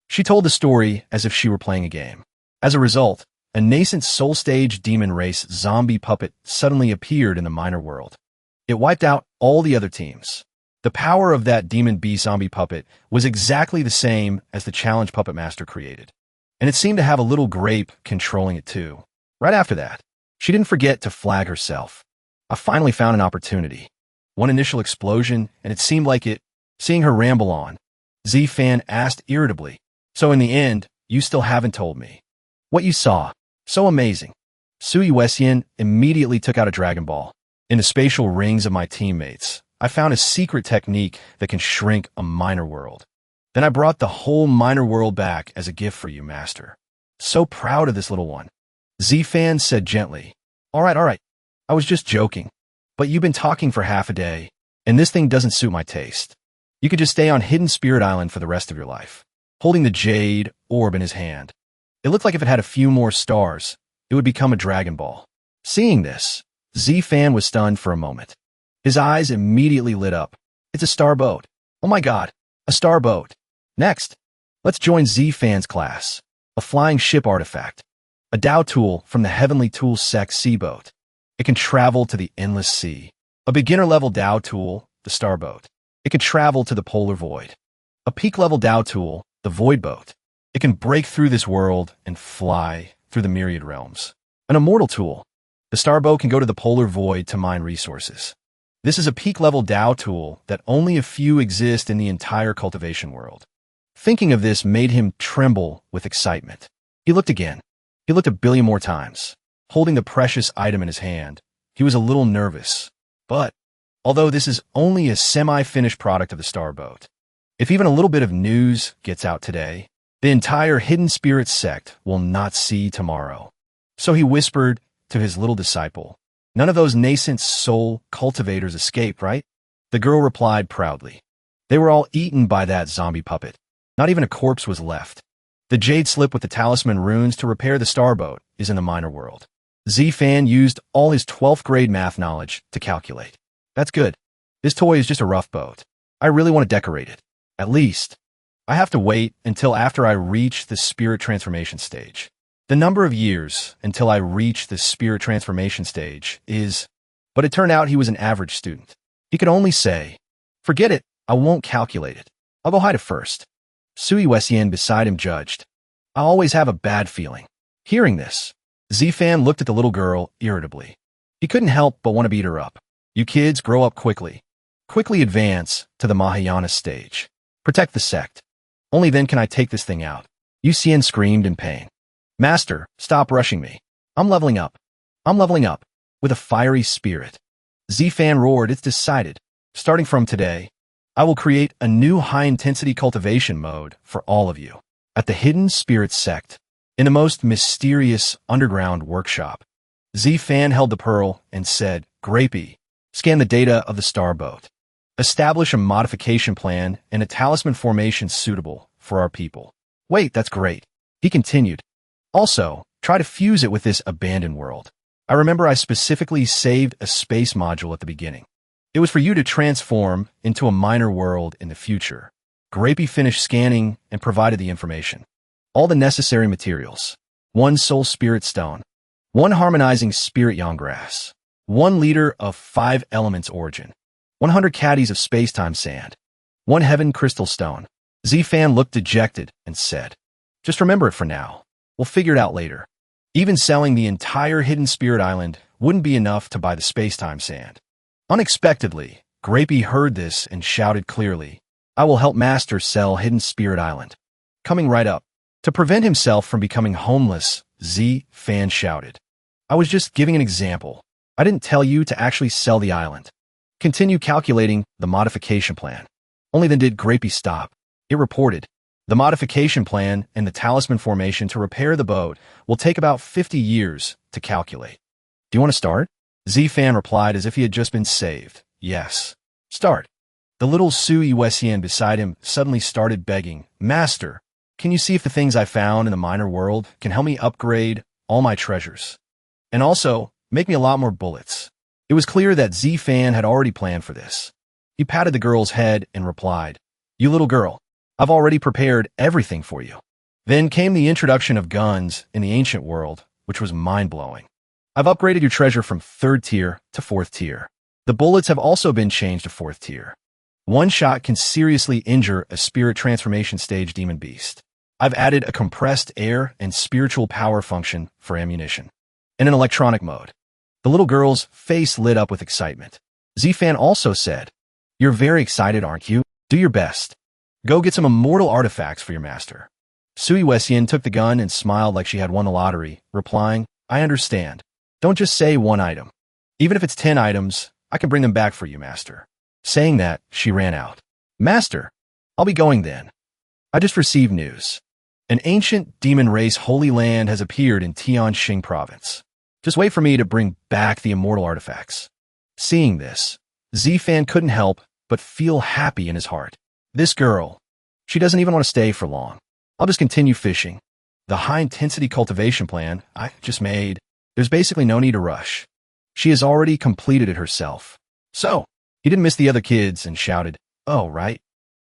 She told the story as if she were playing a game. As a result, a nascent soul stage demon race zombie puppet suddenly appeared in the minor world. It wiped out all the other teams. The power of that demon bee zombie puppet was exactly the same as the challenge puppet master created. And it seemed to have a little grape controlling it too. Right after that, she didn't forget to flag herself. I finally found an opportunity. One initial explosion, and it seemed like it. Seeing her ramble on, Z-Fan asked irritably, so in the end, you still haven't told me. What you saw. So amazing. Sui Wessian immediately took out a Dragon Ball. In the spatial rings of my teammates, I found a secret technique that can shrink a minor world. Then I brought the whole minor world back as a gift for you, Master. So proud of this little one. Z-Fan said gently, all right. I was just joking. But you've been talking for half a day, and this thing doesn't suit my taste. You could just stay on Hidden Spirit Island for the rest of your life, holding the jade orb in his hand. It looked like if it had a few more stars, it would become a Dragon Ball. Seeing this, Z-Fan was stunned for a moment. His eyes immediately lit up. It's a star boat. Oh my god, a star boat. Next, let's join Z-Fan's class. A flying ship artifact. A Tao tool from the Heavenly Tools Sect sea boat. It can travel to the endless sea. A beginner-level Tao tool, the star boat. It can travel to the polar void. A peak-level Tao tool, the void boat. It can break through this world and fly through the myriad realms. An immortal tool. The star boat can go to the polar void to mine resources. This is a peak-level Tao tool that only a few exist in the entire cultivation world. Thinking of this made him tremble with excitement. He looked again. He looked a billion more times. Holding the precious item in his hand, he was a little nervous. But, although this is only a semi-finished product of the star boat, if even a little bit of news gets out today, the entire Hidden Spirit sect will not see tomorrow. So he whispered to his little disciple, "None of those nascent soul cultivators escaped, right?" The girl replied proudly. "They were all eaten by that zombie puppet. Not even a corpse was left. The jade slip with the talisman runes to repair the starboat is in the minor world." Z-Fan used all his 12th grade math knowledge to calculate. "That's good. This toy is just a rough boat. I really want to decorate it. At least, I have to wait until after I reach the spirit transformation stage. The number of years until I reach the spirit transformation stage is..." But it turned out he was an average student. He could only say, "Forget it, I won't calculate it. I'll go hide it first." Sui Wessian beside him judged. "I always have a bad feeling." Hearing this, Z-Fan looked at the little girl irritably. He couldn't help but want to beat her up. "You kids grow up quickly. Quickly advance to the Mahayana stage. Protect the sect. Only then can I take this thing out." Yu Xian screamed in pain. "Master, stop rushing me. I'm leveling up. I'm leveling up." With a fiery spirit, Z-Fan roared, "It's decided. Starting from today, I will create a new high-intensity cultivation mode for all of you. At the Hidden Spirit Sect, in the most mysterious underground workshop." Z-Fan held the pearl and said, "Grapey, scan the data of the star boat. Establish a modification plan and a talisman formation suitable for our people." "Wait, that's great." He continued. "Also, try to fuse it with this abandoned world. I remember I specifically saved a space module at the beginning. It was for you to transform into a minor world in the future." Grapey finished scanning and provided the information. All the necessary materials. 1 soul spirit stone. 1 harmonizing spirit yang grass. 1 liter of 5 elements origin. 100 caddies of space-time sand. 1 heaven crystal stone. Z-Fan looked dejected and said, "Just remember it for now. We'll figure it out later." Even selling the entire Hidden Spirit Island wouldn't be enough to buy the space-time sand. Unexpectedly, Grapey heard this and shouted clearly, "I will help Master sell Hidden Spirit Island." Coming right up. To prevent himself from becoming homeless, Z-Fan shouted, "I was just giving an example. I didn't tell you to actually sell the island. Continue calculating the modification plan." Only then did Grapey stop. It reported, "The modification plan and the talisman formation to repair the boat will take about 50 years to calculate. Do you want to start?" Z-Fan replied as if he had just been saved. "Yes. Start." The little Sui Wessian beside him suddenly started begging, "Master, can you see if the things I found in the minor world can help me upgrade all my treasures? And also, make me a lot more bullets." It was clear that Z-Fan had already planned for this. He patted the girl's head and replied, "You little girl, I've already prepared everything for you." Then came the introduction of guns in the ancient world, which was mind-blowing. "I've upgraded your treasure from 3rd tier to 4th tier. The bullets have also been changed to 4th tier. 1 shot can seriously injure a spirit transformation stage demon beast. I've added a compressed air and spiritual power function for ammunition. In an electronic mode." The little girl's face lit up with excitement. Z-Fan also said, "You're very excited, aren't you? Do your best. Go get some immortal artifacts for your master." Sui Wessian took the gun and smiled like she had won the lottery, replying, "I understand. Don't just say 1 item. Even if it's 10 items, I can bring them back for you, master." Saying that, she ran out. "Master, I'll be going then. I just received news. An ancient demon race holy land has appeared in Tianxing province. Just wait for me to bring back the immortal artifacts." Seeing this, Z-Fan couldn't help but feel happy in his heart. This girl, she doesn't even want to stay for long. I'll just continue fishing. The high-intensity cultivation plan I just made, there's basically no need to rush. She has already completed it herself. So, He didn't miss the other kids and shouted, "Oh, right.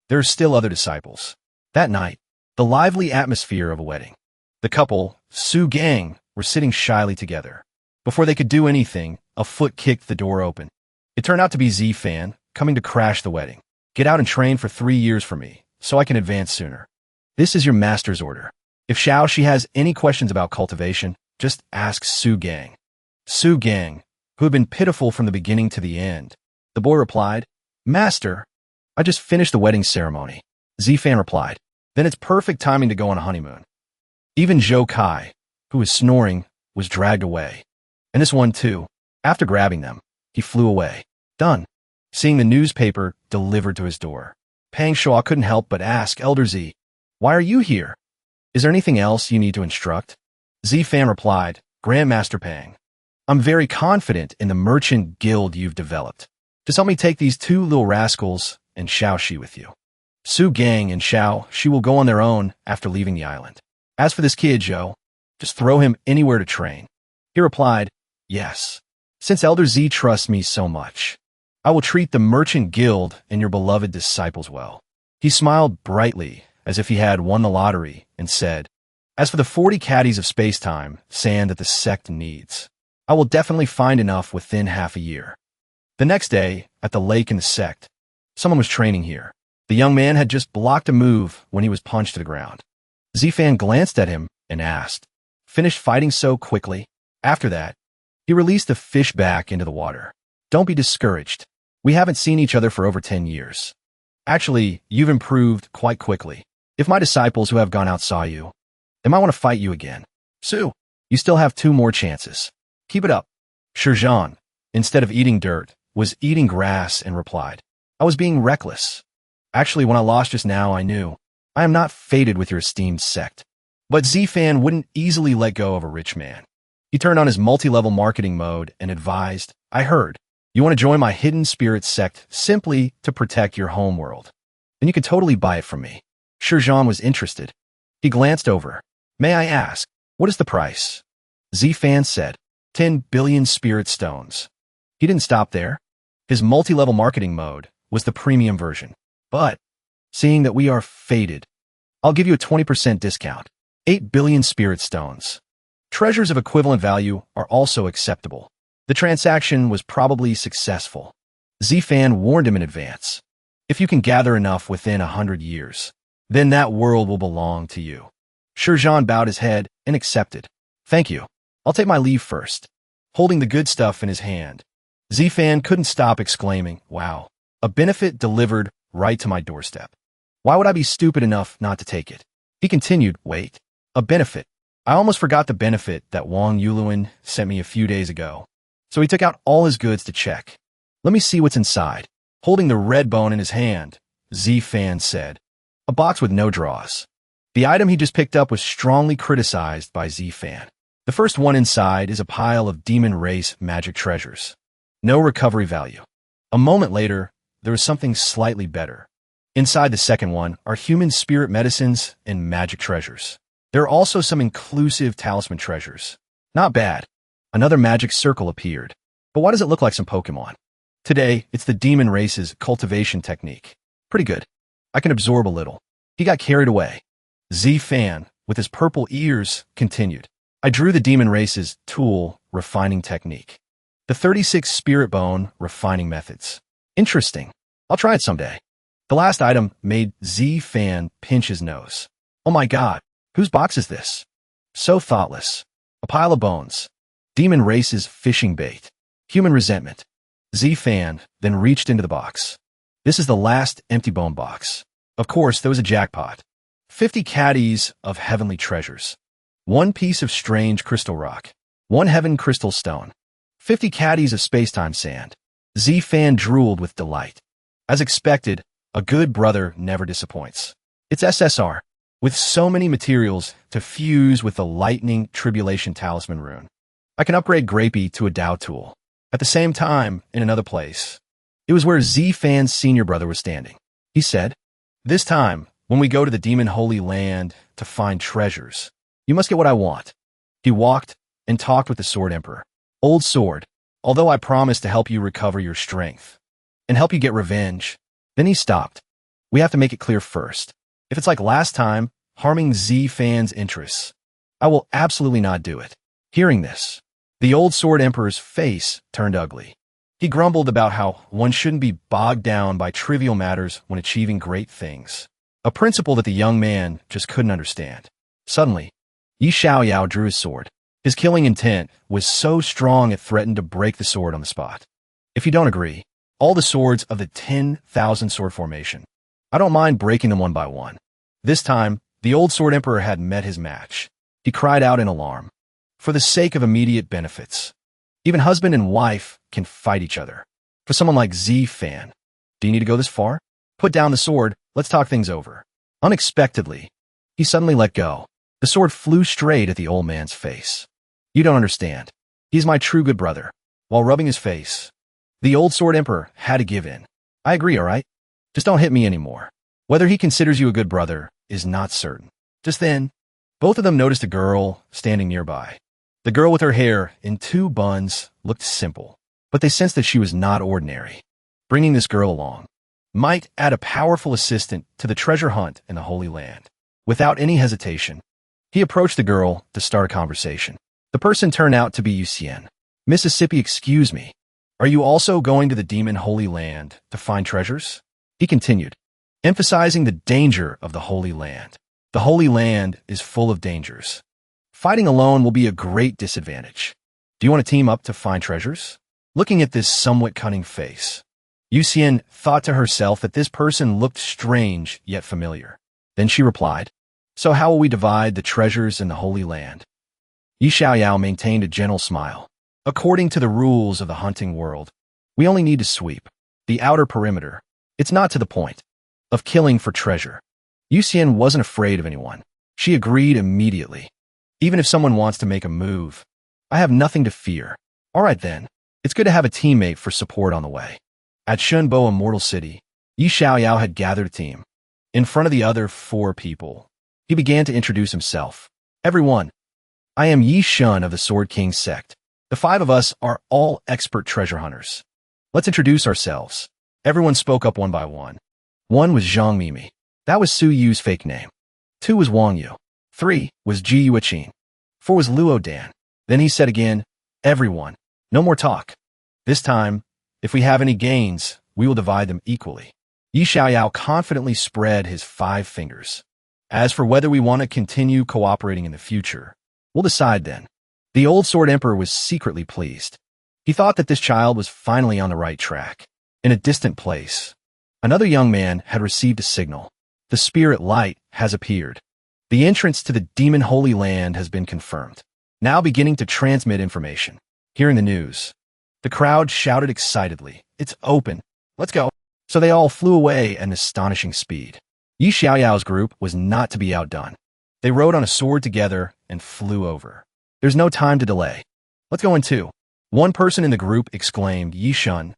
There are still other disciples." That night, the lively atmosphere of a wedding. The couple, Su Gang, were sitting shyly together. Before they could do anything, a foot kicked the door open. It turned out to be Z-Fan, coming to crash the wedding. "Get out and train for 3 years for me, so I can advance sooner. This is your master's order. If she has any questions about cultivation, just ask Su Gang." Su Gang, who had been pitiful from the beginning to the end. The boy replied, "Master, I just finished the wedding ceremony." Z-Fan replied, "Then it's perfect timing to go on a honeymoon." Even Zhou Kai, who was snoring, was dragged away. And this one too. After grabbing them, he flew away. Done. Seeing the newspaper delivered to his door, Pang Shua couldn't help but ask Elder Z, "Why are you here? Is there anything else you need to instruct?" Z-Fan replied, "Grandmaster Pang, I'm very confident in the merchant guild you've developed. Just help me take these 2 little rascals and Xiao Shi with you. Su Gang and Xiao Shi will go on their own after leaving the island. As for this kid, Zhou, just throw him anywhere to train." He replied, "Yes. Since Elder Z trusts me so much, I will treat the merchant guild and your beloved disciples well." He smiled brightly as if he had won the lottery and said, "As for the 40 caddies of space-time sand that the sect needs, I will definitely find enough within half a year." The next day, at the lake in the sect, someone was training here. The young man had just blocked a move when he was punched to the ground. Z-Fan glanced at him and asked, "Finished fighting so quickly?" After that, he released the fish back into the water. "Don't be discouraged. We haven't seen each other for over 10 years. Actually, you've improved quite quickly. If my disciples who have gone out saw you, they might want to fight you again. Su, you still have 2 more chances. Keep it up." Shizhan, instead of eating dirt, was eating grass and replied, "I was being reckless. Actually, when I lost just now, I knew. I am not fated with your esteemed sect." But Z-Fan wouldn't easily let go of a rich man. He turned on his multi-level marketing mode and advised, "I heard you want to join my hidden spirit sect simply to protect your home world. Then you can totally buy it from me." Shizhan was interested. He glanced over. "May I ask, what is the price?" Z-Fan said, 10 billion spirit stones. He didn't stop there. His multi-level marketing mode was the premium version. "But, seeing that we are fated, I'll give you a 20% discount. 8 billion spirit stones. Treasures of equivalent value are also acceptable." The transaction was probably successful. Z-Fan warned him in advance. "If you can gather enough within 100 years, then that world will belong to you." Shizhan bowed his head and accepted. "Thank you. I'll take my leave first." Holding the good stuff in his hand, Z-Fan couldn't stop exclaiming, "Wow, a benefit delivered right to my doorstep. Why would I be stupid enough not to take it?" He continued, "Wait, a benefit. I almost forgot the benefit that Wang Yuluan sent me a few days ago." So he took out all his goods to check. "Let me see what's inside." Holding the red bone in his hand, Z-Fan said, "A box with no draws." The item he just picked up was strongly criticized by Z-Fan. The first one inside is a pile of demon race magic treasures. No recovery value. A moment later, there is something slightly better. Inside the second one are human spirit medicines and magic treasures. There are also some inclusive talisman treasures. Not bad. Another magic circle appeared. But why does it look like some Pokemon? Today, it's the demon race's cultivation technique. Pretty good. I can absorb a little. He got carried away. Z-Fan, with his purple ears, continued. "I drew the demon race's tool refining technique. The 36 spirit bone refining methods. Interesting. I'll try it someday." The last item made Z-Fan pinch his nose. "Oh my god, whose box is this? So thoughtless. A pile of bones. Demon race's fishing bait. Human resentment." Z-Fan then reached into the box. This is the last empty bone box. Of course, there was a jackpot. 50 caddies of heavenly treasures. 1 piece of strange crystal rock. 1 heaven crystal stone. 50 caddies of space-time sand. Z-Fan drooled with delight. As expected, a good brother never disappoints. It's SSR, with so many materials to fuse with the lightning tribulation talisman rune. I can upgrade Grapey to a Dao tool. At the same time, in another place, it was where Z-Fan's senior brother was standing. He said, "This time, when we go to the Demon Holy Land to find treasures, you must get what I want." He walked and talked with the Sword Emperor. "Old Sword, although I promise to help you recover your strength, and help you get revenge. Then he stopped. We have to make it clear first. If it's like last time, harming Z fans' interests, I will absolutely not do it. Hearing this, the old Sword Emperor's face turned ugly. He grumbled about how one shouldn't be bogged down by trivial matters when achieving great things, a principle that the young man just couldn't understand. Suddenly, Yi Xiaoyao drew his sword. His killing intent was so strong it threatened to break the sword on the spot. If you don't agree, all the swords of the 10,000 sword formation, I don't mind breaking them one by one. This time, the old Sword Emperor had met his match. He cried out in alarm. For the sake of immediate benefits, even husband and wife can fight each other. For someone like Z Fan, do you need to go this far? Put down the sword, let's talk things over. Unexpectedly, he suddenly let go. The sword flew straight at the old man's face. You don't understand. He's my true good brother. While rubbing his face, the old Sword Emperor had to give in. I agree, all right? Just don't hit me anymore. Whether he considers you a good brother is not certain. Just then, both of them noticed a girl standing nearby. The girl with her hair in 2 buns looked simple, but they sensed that she was not ordinary. Bringing this girl along might add a powerful assistant to the treasure hunt in the Holy Land. Without any hesitation, he approached the girl to start a conversation. The person turned out to be Yuxian. Mississippi, excuse me. Are you also going to the Demon Holy Land to find treasures? He continued, emphasizing the danger of the Holy Land. The Holy Land is full of dangers. Fighting alone will be a great disadvantage. Do you want to team up to find treasures? Looking at this somewhat cunning face, Yuxian thought to herself that this person looked strange yet familiar. Then she replied, so how will we divide the treasures in the Holy Land? Yi Xiaoyao maintained a gentle smile. According to the rules of the hunting world, we only need to sweep the outer perimeter. It's not to the point of killing for treasure. Yuxian wasn't afraid of anyone. She agreed immediately. Even if someone wants to make a move, I have nothing to fear. All right then, it's good to have a teammate for support on the way. At Shunbo Immortal City, Yi Xiaoyao had gathered a team. In front of the other 4 people, he began to introduce himself. Everyone, I am Yi Shun of the Sword King sect. The 5 of us are all expert treasure hunters. Let's introduce ourselves. Everyone spoke up one by one. 1 was Zhang Mimi. That was Su Yu's fake name. 2 was Wang Yu. 3 was Ji Yuqin. 4 was Luo Dan. Then he said again, everyone, no more talk. This time, if we have any gains, we will divide them equally. Yi Xiaoyao confidently spread his 5 fingers. As for whether we want to continue cooperating in the future, we'll decide then. The old Sword Emperor was secretly pleased. He thought that this child was finally on the right track. In a distant place, another young man had received a signal. The spirit light has appeared. The entrance to the Demon Holy Land has been confirmed. Now beginning to transmit information. Hearing the news, the crowd shouted excitedly, it's open. Let's go. So they all flew away at an astonishing speed. Yi Xiaoyao's group was not to be outdone. They rode on a sword together and flew over. There's no time to delay. Let's go in too. One person in the group exclaimed, Yi Shun,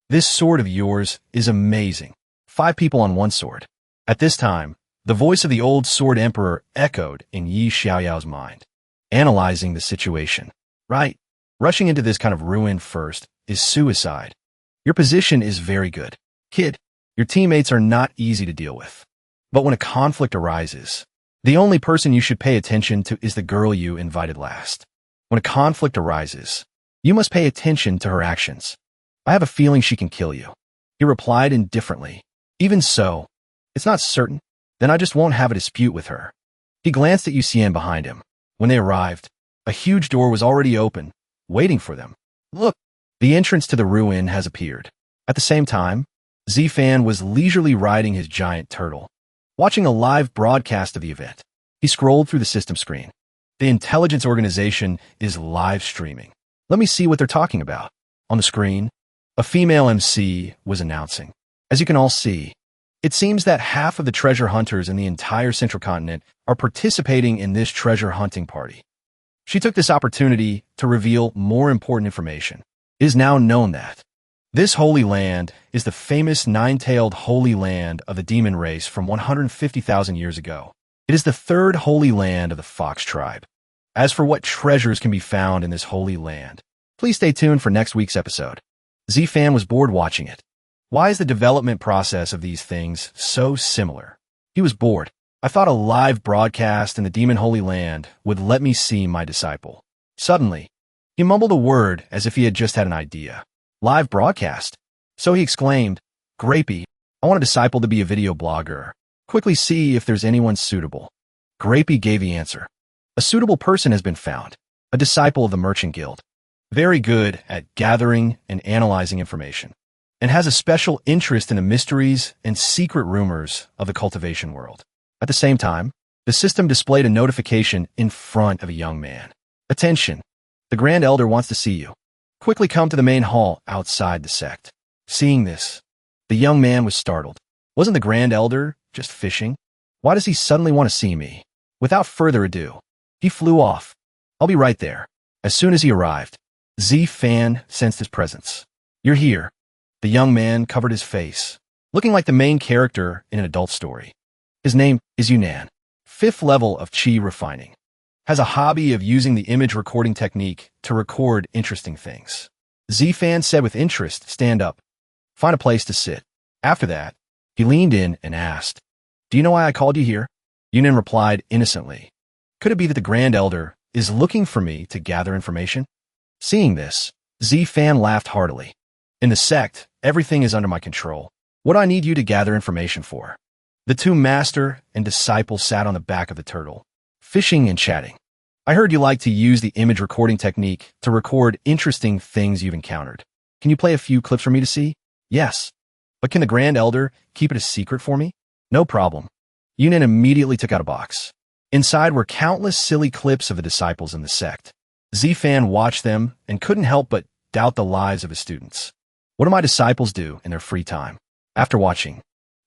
this sword of yours is amazing. 5 people on one sword. At this time, the voice of the old Sword Emperor echoed in Yi Xiaoyao's mind, analyzing the situation. Right, rushing into this kind of ruin first is suicide. Your position is very good. Kid, your teammates are not easy to deal with. But when a conflict arises, the only person you should pay attention to is the girl you invited last. When a conflict arises, you must pay attention to her actions. I have a feeling she can kill you. He replied indifferently. Even so, it's not certain. Then I just won't have a dispute with her. He glanced at Yuxian behind him. When they arrived, a huge door was already open, waiting for them. Look, the entrance to the ruin has appeared. At the same time, Z-Fan was leisurely riding his giant turtle, watching a live broadcast of the event. He scrolled through the system screen. The intelligence organization is live streaming. Let me see what they're talking about. On the screen, a female MC was announcing. As you can all see, it seems that half of the treasure hunters in the entire central continent are participating in this treasure hunting party. She took this opportunity to reveal more important information. It is now known that this holy land is the famous 9-tailed holy land of the demon race from 150,000 years ago. It is the 3rd holy land of the Fox tribe. As for what treasures can be found in this holy land, please stay tuned for next week's episode. Z-Fan was bored watching it. Why is the development process of these things so similar? He was bored. I thought a live broadcast in the Demon Holy Land would let me see my disciple. Suddenly, he mumbled a word as if he had just had an idea. Live broadcast? So he exclaimed, Grapey, I want a disciple to be a video blogger. Quickly see if there's anyone suitable. Grapey gave the answer. A suitable person has been found. A disciple of the Merchant Guild. Very good at gathering and analyzing information. And has a special interest in the mysteries and secret rumors of the cultivation world. At the same time, the system displayed a notification in front of a young man. Attention! The Grand Elder wants to see you. Quickly come to the main hall outside the sect. Seeing this, the young man was startled. Wasn't the Grand Elder just fishing? Why does he suddenly want to see me? Without further ado, he flew off. I'll be right there. As soon as he arrived, Z-Fan sensed his presence. You're here. The young man covered his face, looking like the main character in an adult story. His name is Yunnan, 5th level of Chi refining. Has a hobby of using the image recording technique to record interesting things. Z-Fan said with interest, stand up. Find a place to sit. After that, he leaned in and asked, Do you know why I called you here? Yunnan replied innocently. Could it be that the Grand Elder is looking for me to gather information? Seeing this, Z-Fan laughed heartily. In the sect, everything is under my control. What do I need you to gather information for? The two master and disciple sat on the back of the turtle, fishing and chatting. I heard you like to use the image recording technique to record interesting things you've encountered. Can you play a few clips for me to see? Yes. But can the Grand Elder keep it a secret for me? No problem. Yunnan immediately took out a box. Inside were countless silly clips of the disciples in the sect. Z-Fan watched them and couldn't help but doubt the lives of his students. What do my disciples do in their free time? After watching,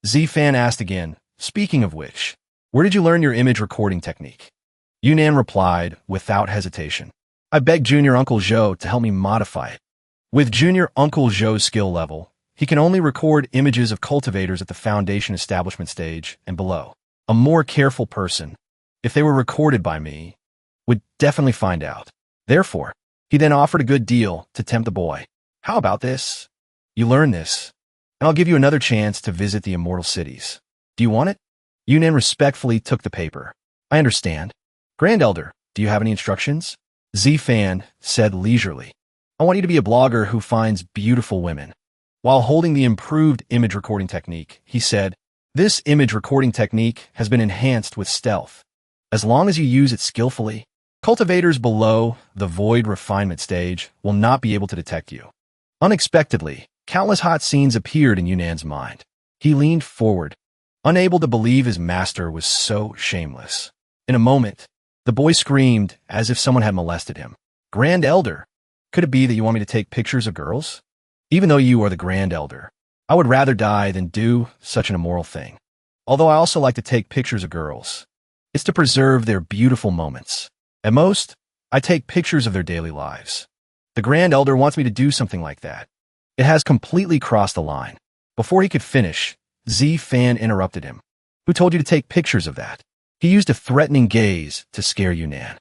Z-Fan asked again, speaking of which, where did you learn your image recording technique? Yunnan replied without hesitation. I begged Junior Uncle Zhou to help me modify it. With Junior Uncle Zhou's skill level, he can only record images of cultivators at the foundation establishment stage and below. A more careful person, if they were recorded by me, would definitely find out. Therefore, he then offered a good deal to tempt the boy. How about this? You learn this, and I'll give you another chance to visit the immortal cities. Do you want it? Yunnan respectfully took the paper. I understand. Grand Elder, do you have any instructions? Z-Fan said leisurely. I want you to be a blogger who finds beautiful women. While holding the improved image recording technique, he said, this image recording technique has been enhanced with stealth. As long as you use it skillfully, cultivators below the void refinement stage will not be able to detect you. Unexpectedly, countless hot scenes appeared in Yunnan's mind. He leaned forward, unable to believe his master was so shameless. In a moment, the boy screamed as if someone had molested him. Grand Elder, could it be that you want me to take pictures of girls? Even though you are the Grand Elder, I would rather die than do such an immoral thing. Although I also like to take pictures of girls. It's to preserve their beautiful moments. At most, I take pictures of their daily lives. The Grand Elder wants me to do something like that. It has completely crossed the line. Before he could finish, Z-Fan interrupted him. Who told you to take pictures of that? He used a threatening gaze to scare Yunnan.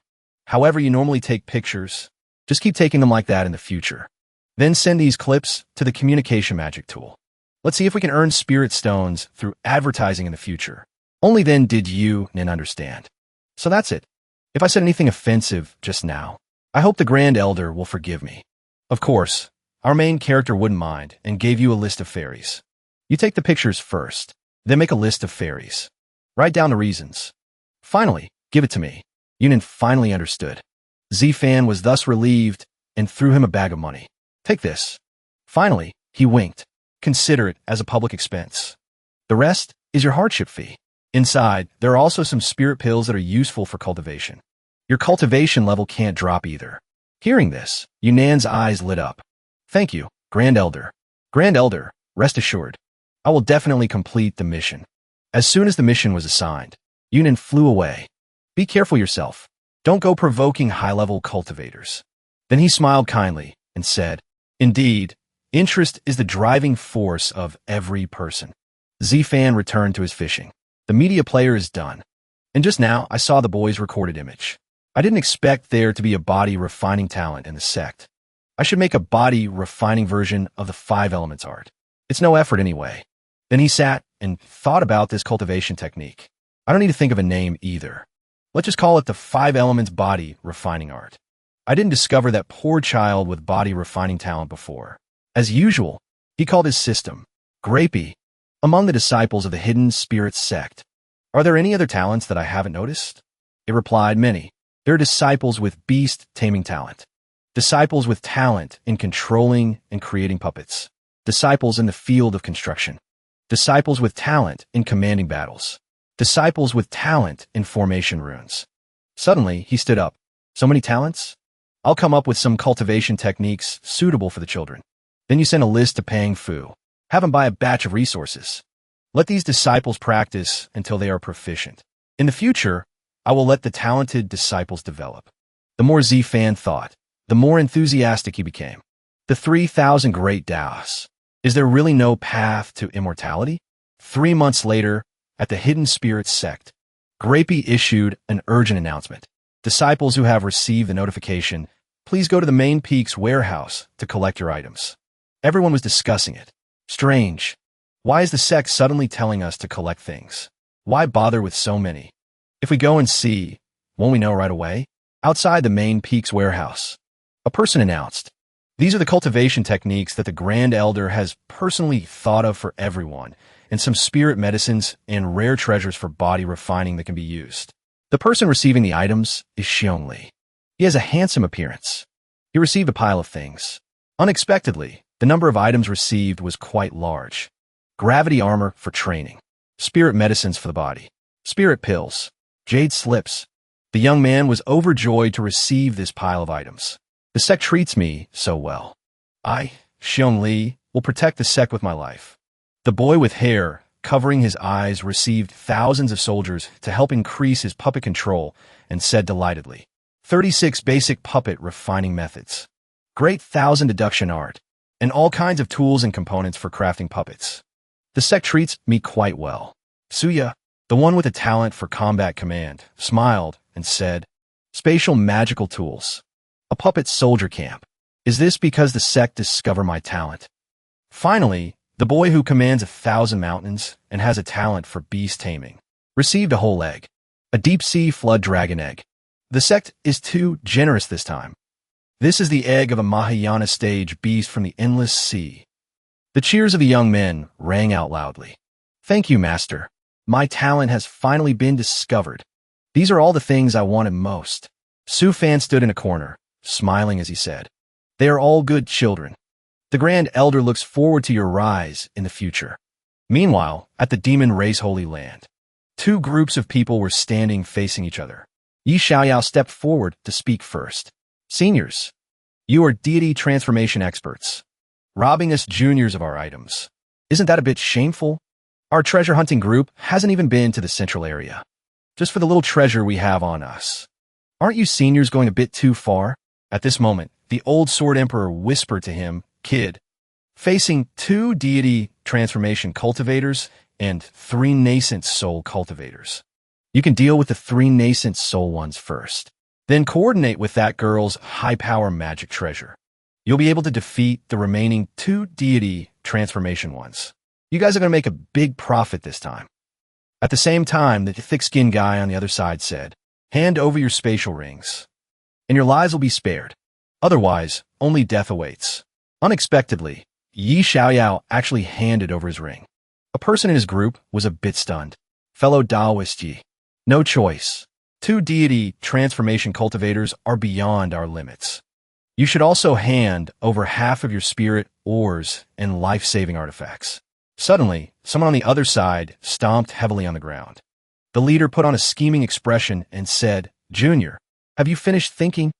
However you normally take pictures, just keep taking them like that in the future. Then send these clips to the communication magic tool. Let's see if we can earn spirit stones through advertising in the future. Only then did Yunnan understand. So that's it. If I said anything offensive just now, I hope the Grand Elder will forgive me. Of course, our main character wouldn't mind and gave you a list of fairies. You take the pictures first, then make a list of fairies. Write down the reasons. Finally, give it to me. Yunnan finally understood. Z-Fan was thus relieved and threw him a bag of money. Take this. Finally, he winked. Consider it as a public expense. The rest is your hardship fee. Inside, there are also some spirit pills that are useful for cultivation. Your cultivation level can't drop either. Hearing this, Yunnan's eyes lit up. Thank you, Grand Elder. Grand Elder, rest assured, I will definitely complete the mission. As soon as the mission was assigned, Yunnan flew away. Be careful yourself. Don't go provoking high-level cultivators. Then he smiled kindly and said, Indeed, interest is the driving force of every person. Z-Fan returned to his fishing. The media player is done. And just now, I saw the boy's recorded image. I didn't expect there to be a body refining talent in the sect. I should make a body refining version of the 5 elements art. It's no effort anyway. Then he sat and thought about this cultivation technique. I don't need to think of a name either. Let's just call it the 5 elements body refining art. I didn't discover that poor child with body refining talent before. As usual, he called his system Grapey. Among the disciples of the hidden spirits sect, are there any other talents that I haven't noticed? It replied, many. There are disciples with beast taming talent, disciples with talent in controlling and creating puppets, disciples in the field of construction, disciples with talent in commanding battles, disciples with talent in formation runes. Suddenly, he stood up. So many talents? I'll come up with some cultivation techniques suitable for the children. Then you send a list to Pang Fu. Have him buy a batch of resources. Let these disciples practice until they are proficient. In the future, I will let the talented disciples develop. The more Z-Fan thought, the more enthusiastic he became. The 3,000 Great Taoists. Is there really no path to immortality? 3 months later, at the Hidden Spirits sect, Grapey issued an urgent announcement. Disciples who have received the notification, please go to the main peak's warehouse to collect your items. Everyone was discussing it. Strange. Why is the sect suddenly telling us to collect things? Why bother with so many? If we go and see, won't we know right away? Outside the main peak's warehouse, a person announced, these are the cultivation techniques that the Grand Elder has personally thought of for everyone, and some spirit medicines and rare treasures for body refining that can be used. The person receiving the items is Xiongli. He has a handsome appearance. He received a pile of things. Unexpectedly, the number of items received was quite large. Gravity armor for training, spirit medicines for the body, spirit pills, jade slips. The young man was overjoyed to receive this pile of items. The sect treats me so well. I, Xiongli, will protect the sect with my life. The boy with hair covering his eyes received thousands of soldiers to help increase his puppet control and said delightedly, 36 basic puppet refining methods, great 1,000 deduction art, and all kinds of tools and components for crafting puppets. The sect treats me quite well. Suya, the one with a talent for combat command, smiled and said, spatial magical tools, a puppet soldier camp. Is this because the sect discover my talent? Finally, the boy who commands 1,000 mountains and has a talent for beast taming received a whole egg, a deep-sea flood dragon egg. The sect is too generous this time. This is the egg of a Mahayana stage beast from the endless sea. The cheers of the young men rang out loudly. Thank you, master. My talent has finally been discovered. These are all the things I wanted most. Su Fan stood in a corner, smiling as he said, they are all good children. The Grand Elder looks forward to your rise in the future. Meanwhile, at the Demon Race Holy Land, 2 groups of people were standing facing each other. Yi Xiaoyao stepped forward to speak first. Seniors, you are deity transformation experts, robbing us juniors of our items. Isn't that a bit shameful? Our treasure hunting group hasn't even been to the central area, just for the little treasure we have on us. Aren't you seniors going a bit too far? At this moment, the old Sword Emperor whispered to him, Kid, facing 2 deity transformation cultivators and 3 nascent soul cultivators. You can deal with the 3 nascent soul ones first, then coordinate with that girl's high-power magic treasure. You'll be able to defeat the remaining 2 deity transformation ones. You guys are going to make a big profit this time. At the same time, the thick-skinned guy on the other side said, hand over your spatial rings, and your lives will be spared. Otherwise, only death awaits. Unexpectedly, Yi Xiaoyao actually handed over his ring. A person in his group was a bit stunned. Fellow Taoist Yi, no choice. 2 deity transformation cultivators are beyond our limits. You should also hand over half of your spirit ores and life-saving artifacts. Suddenly, someone on the other side stomped heavily on the ground. The leader put on a scheming expression and said, Junior, have you finished thinking?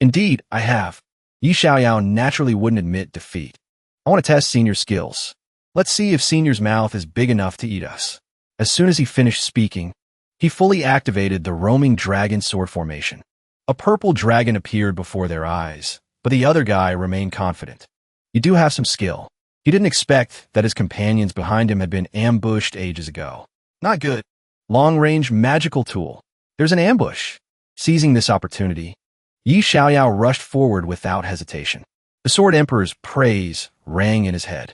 Indeed, I have. Yi Xiaoyao naturally wouldn't admit defeat. I want to test Senior's skills. Let's see if Senior's mouth is big enough to eat us. As soon as he finished speaking, he fully activated the roaming dragon sword formation. A purple dragon appeared before their eyes, but the other guy remained confident. You do have some skill. He didn't expect that his companions behind him had been ambushed ages ago. Not good. Long-range magical tool. There's an ambush. Seizing this opportunity, Yi Xiaoyao rushed forward without hesitation. The Sword Emperor's praise rang in his head.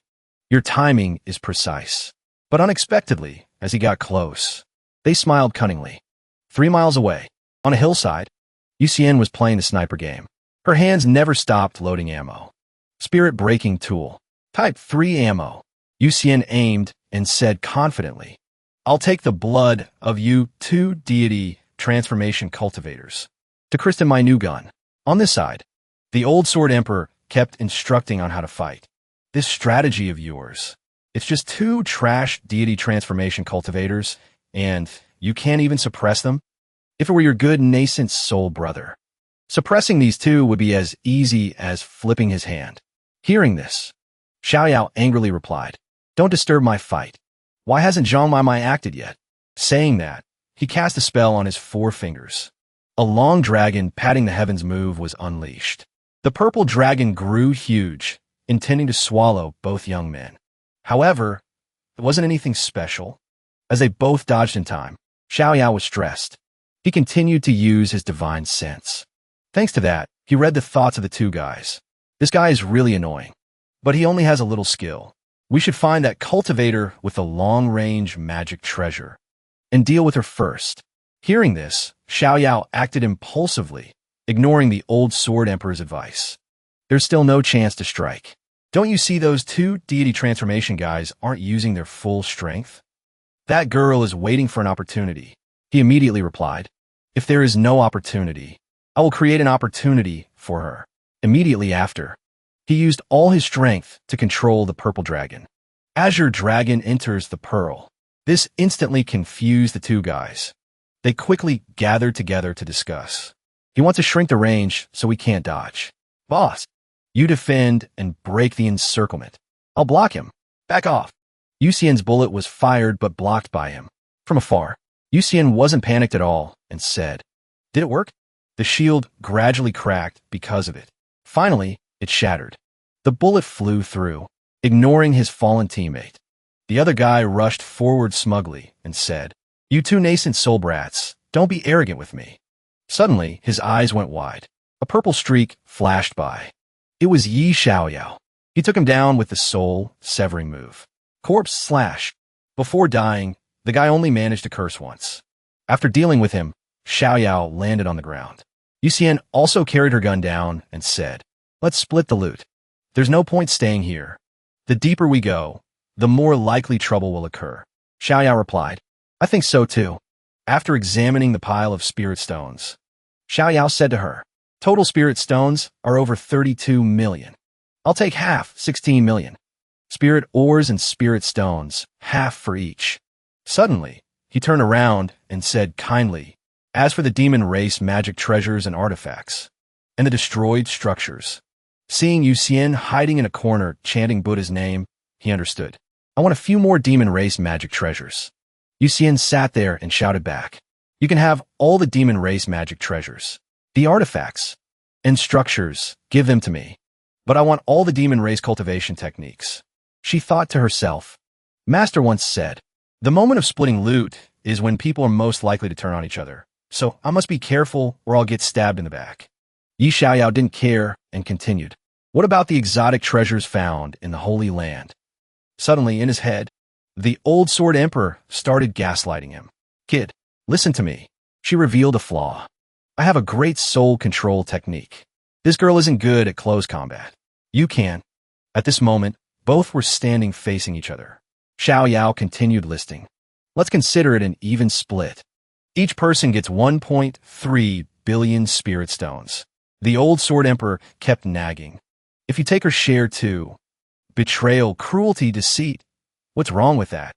Your timing is precise. But unexpectedly, as he got close, they smiled cunningly. 3 miles away, on a hillside, Yuxian was playing the sniper game. Her hands never stopped loading ammo. Spirit breaking tool. Type 3 ammo. Yuxian aimed and said confidently, "I'll take the blood of you 2 deity transformation cultivators to christen my new gun." On this side, the old sword emperor kept instructing on how to fight. "This strategy of yours, it's just 2 trash deity transformation cultivators, and you can't even suppress them? If it were your good nascent soul brother, suppressing these 2 would be as easy as flipping his hand." Hearing this, Xiaoyao angrily replied, "Don't disturb my fight. Why hasn't Zhang Mai acted yet?" Saying that, he cast a spell on his 4 fingers. A long dragon patting the heavens move was unleashed. The purple dragon grew huge, intending to swallow both young men. However, it wasn't anything special. As they both dodged in time, Xiaoyao was stressed. He continued to use his divine sense. Thanks to that, he read the thoughts of the 2 guys. This guy is really annoying, but he only has a little skill. We should find that cultivator with the long-range magic treasure and deal with her first. Hearing this, Xiaoyao acted impulsively, ignoring the old sword emperor's advice. There's still no chance to strike. Don't you see those 2 deity transformation guys aren't using their full strength? That girl is waiting for an opportunity. He immediately replied, "If there is no opportunity, I will create an opportunity for her." Immediately after, he used all his strength to control the purple dragon. Azure Dragon enters the pearl. This instantly confused the 2 guys. They quickly gathered together to discuss. He wants to shrink the range so we can't dodge. "Boss, you defend and break the encirclement. I'll block him. Back off." Yuxian's bullet was fired but blocked by him. From afar, Yuxian wasn't panicked at all and said, "Did it work?" The shield gradually cracked because of it. Finally, it shattered. The bullet flew through, ignoring his fallen teammate. The other guy rushed forward smugly and said, "You 2 nascent soul brats, don't be arrogant with me." Suddenly, his eyes went wide. A purple streak flashed by. It was Yi Xiaoyao. He took him down with the soul-severing move. Corpse slash. Before dying, the guy only managed to curse once. After dealing with him, Xiaoyao landed on the ground. Yuxian also carried her gun down and said, "Let's split the loot. There's no point staying here. The deeper we go, the more likely trouble will occur." Xiaoyao replied, "I think so too." After examining the pile of spirit stones, Xiaoyao said to her, "Total spirit stones are over 32 million. I'll take half, 16 million. Spirit ores and spirit stones, half for each." Suddenly, he turned around and said kindly, "As for the demon race magic treasures and artifacts, and the destroyed structures." Seeing Yuxian hiding in a corner chanting Buddha's name, he understood. "I want a few more demon race magic treasures." Yuxian sat there and shouted back, "You can have all the demon race magic treasures. The artifacts and structures, give them to me. But I want all the demon race cultivation techniques." She thought to herself, "Master once said, the moment of splitting loot is when people are most likely to turn on each other. So I must be careful or I'll get stabbed in the back." Yi Xiaoyao didn't care and continued, "What about the exotic treasures found in the Holy Land?" Suddenly, in his head, the old sword emperor started gaslighting him. "Kid, listen to me." She revealed a flaw. "I have a great soul control technique. This girl isn't good at close combat. You can." At this moment, both were standing facing each other. Xiaoyao continued listing. "Let's consider it an even split. Each person gets 1.3 billion spirit stones." The old sword emperor kept nagging. "If you take her share too, betrayal, cruelty, deceit, what's wrong with that?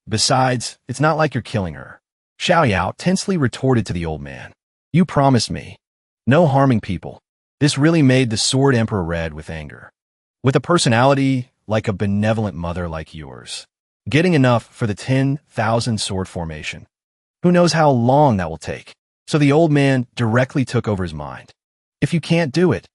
Besides, it's not like you're killing her." Xiaoyao tensely retorted to the old man, "You promised me. No harming people." This really made the sword emperor red with anger. "With a personality like a benevolent mother like yours, getting enough for the 10,000 sword formation. Who knows how long that will take?" So the old man directly took over his mind. "If you can't do it,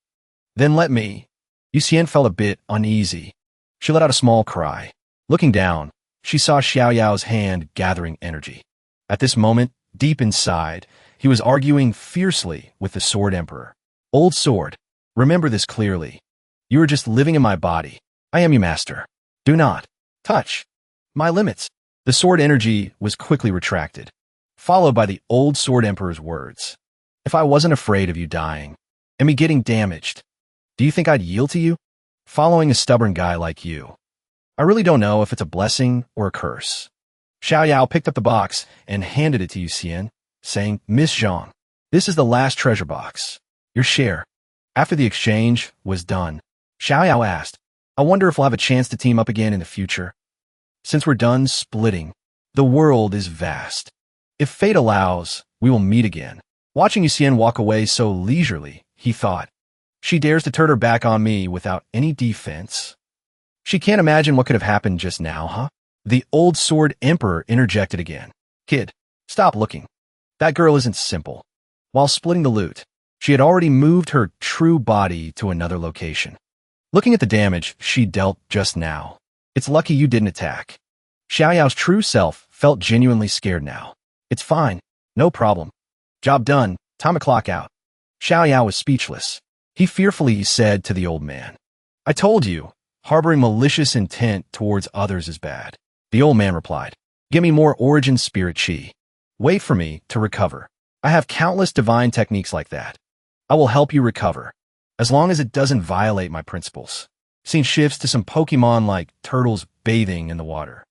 then let me." Yuxian felt a bit uneasy. She let out a small cry. Looking down, she saw Xiaoyao's hand gathering energy. At this moment, deep inside, he was arguing fiercely with the sword emperor. "Old sword, remember this clearly. You are just living in my body. I am your master. Do not touch my limits. The sword energy was quickly retracted, followed by the old sword emperor's words. If I wasn't afraid of you dying and me getting damaged, do you think I'd yield to you? Following a stubborn guy like you. I really don't know if it's a blessing or a curse. Xiao Yao picked up the box and handed it to Yu Xian, saying, Miss Zhang, this is the last treasure box. Your share. After the exchange was done, Xiao Yao asked, I wonder if we'll have a chance to team up again in the future. Since we're done splitting, the world is vast. If fate allows, we will meet again. Watching Yu Xian walk away so leisurely, he thought, she dares to turn her back on me without any defense. She can't imagine what could have happened just now, huh? The old sword emperor interjected again. Kid, stop looking. That girl isn't simple. While splitting the loot, she had already moved her true body to another location. Looking at the damage she dealt just now, it's lucky you didn't attack. Xiao Yao's true self felt genuinely scared now. It's fine. No problem. Job done. Time to clock out. Xiao Yao was speechless. He fearfully said to the old man, I told you, harboring malicious intent towards others is bad. The old man replied, give me more origin spirit chi. Wait for me to recover. I have countless divine techniques like that. I will help you recover, as long as it doesn't violate my principles. Scene shifts to some Pokemon like turtles bathing in the water.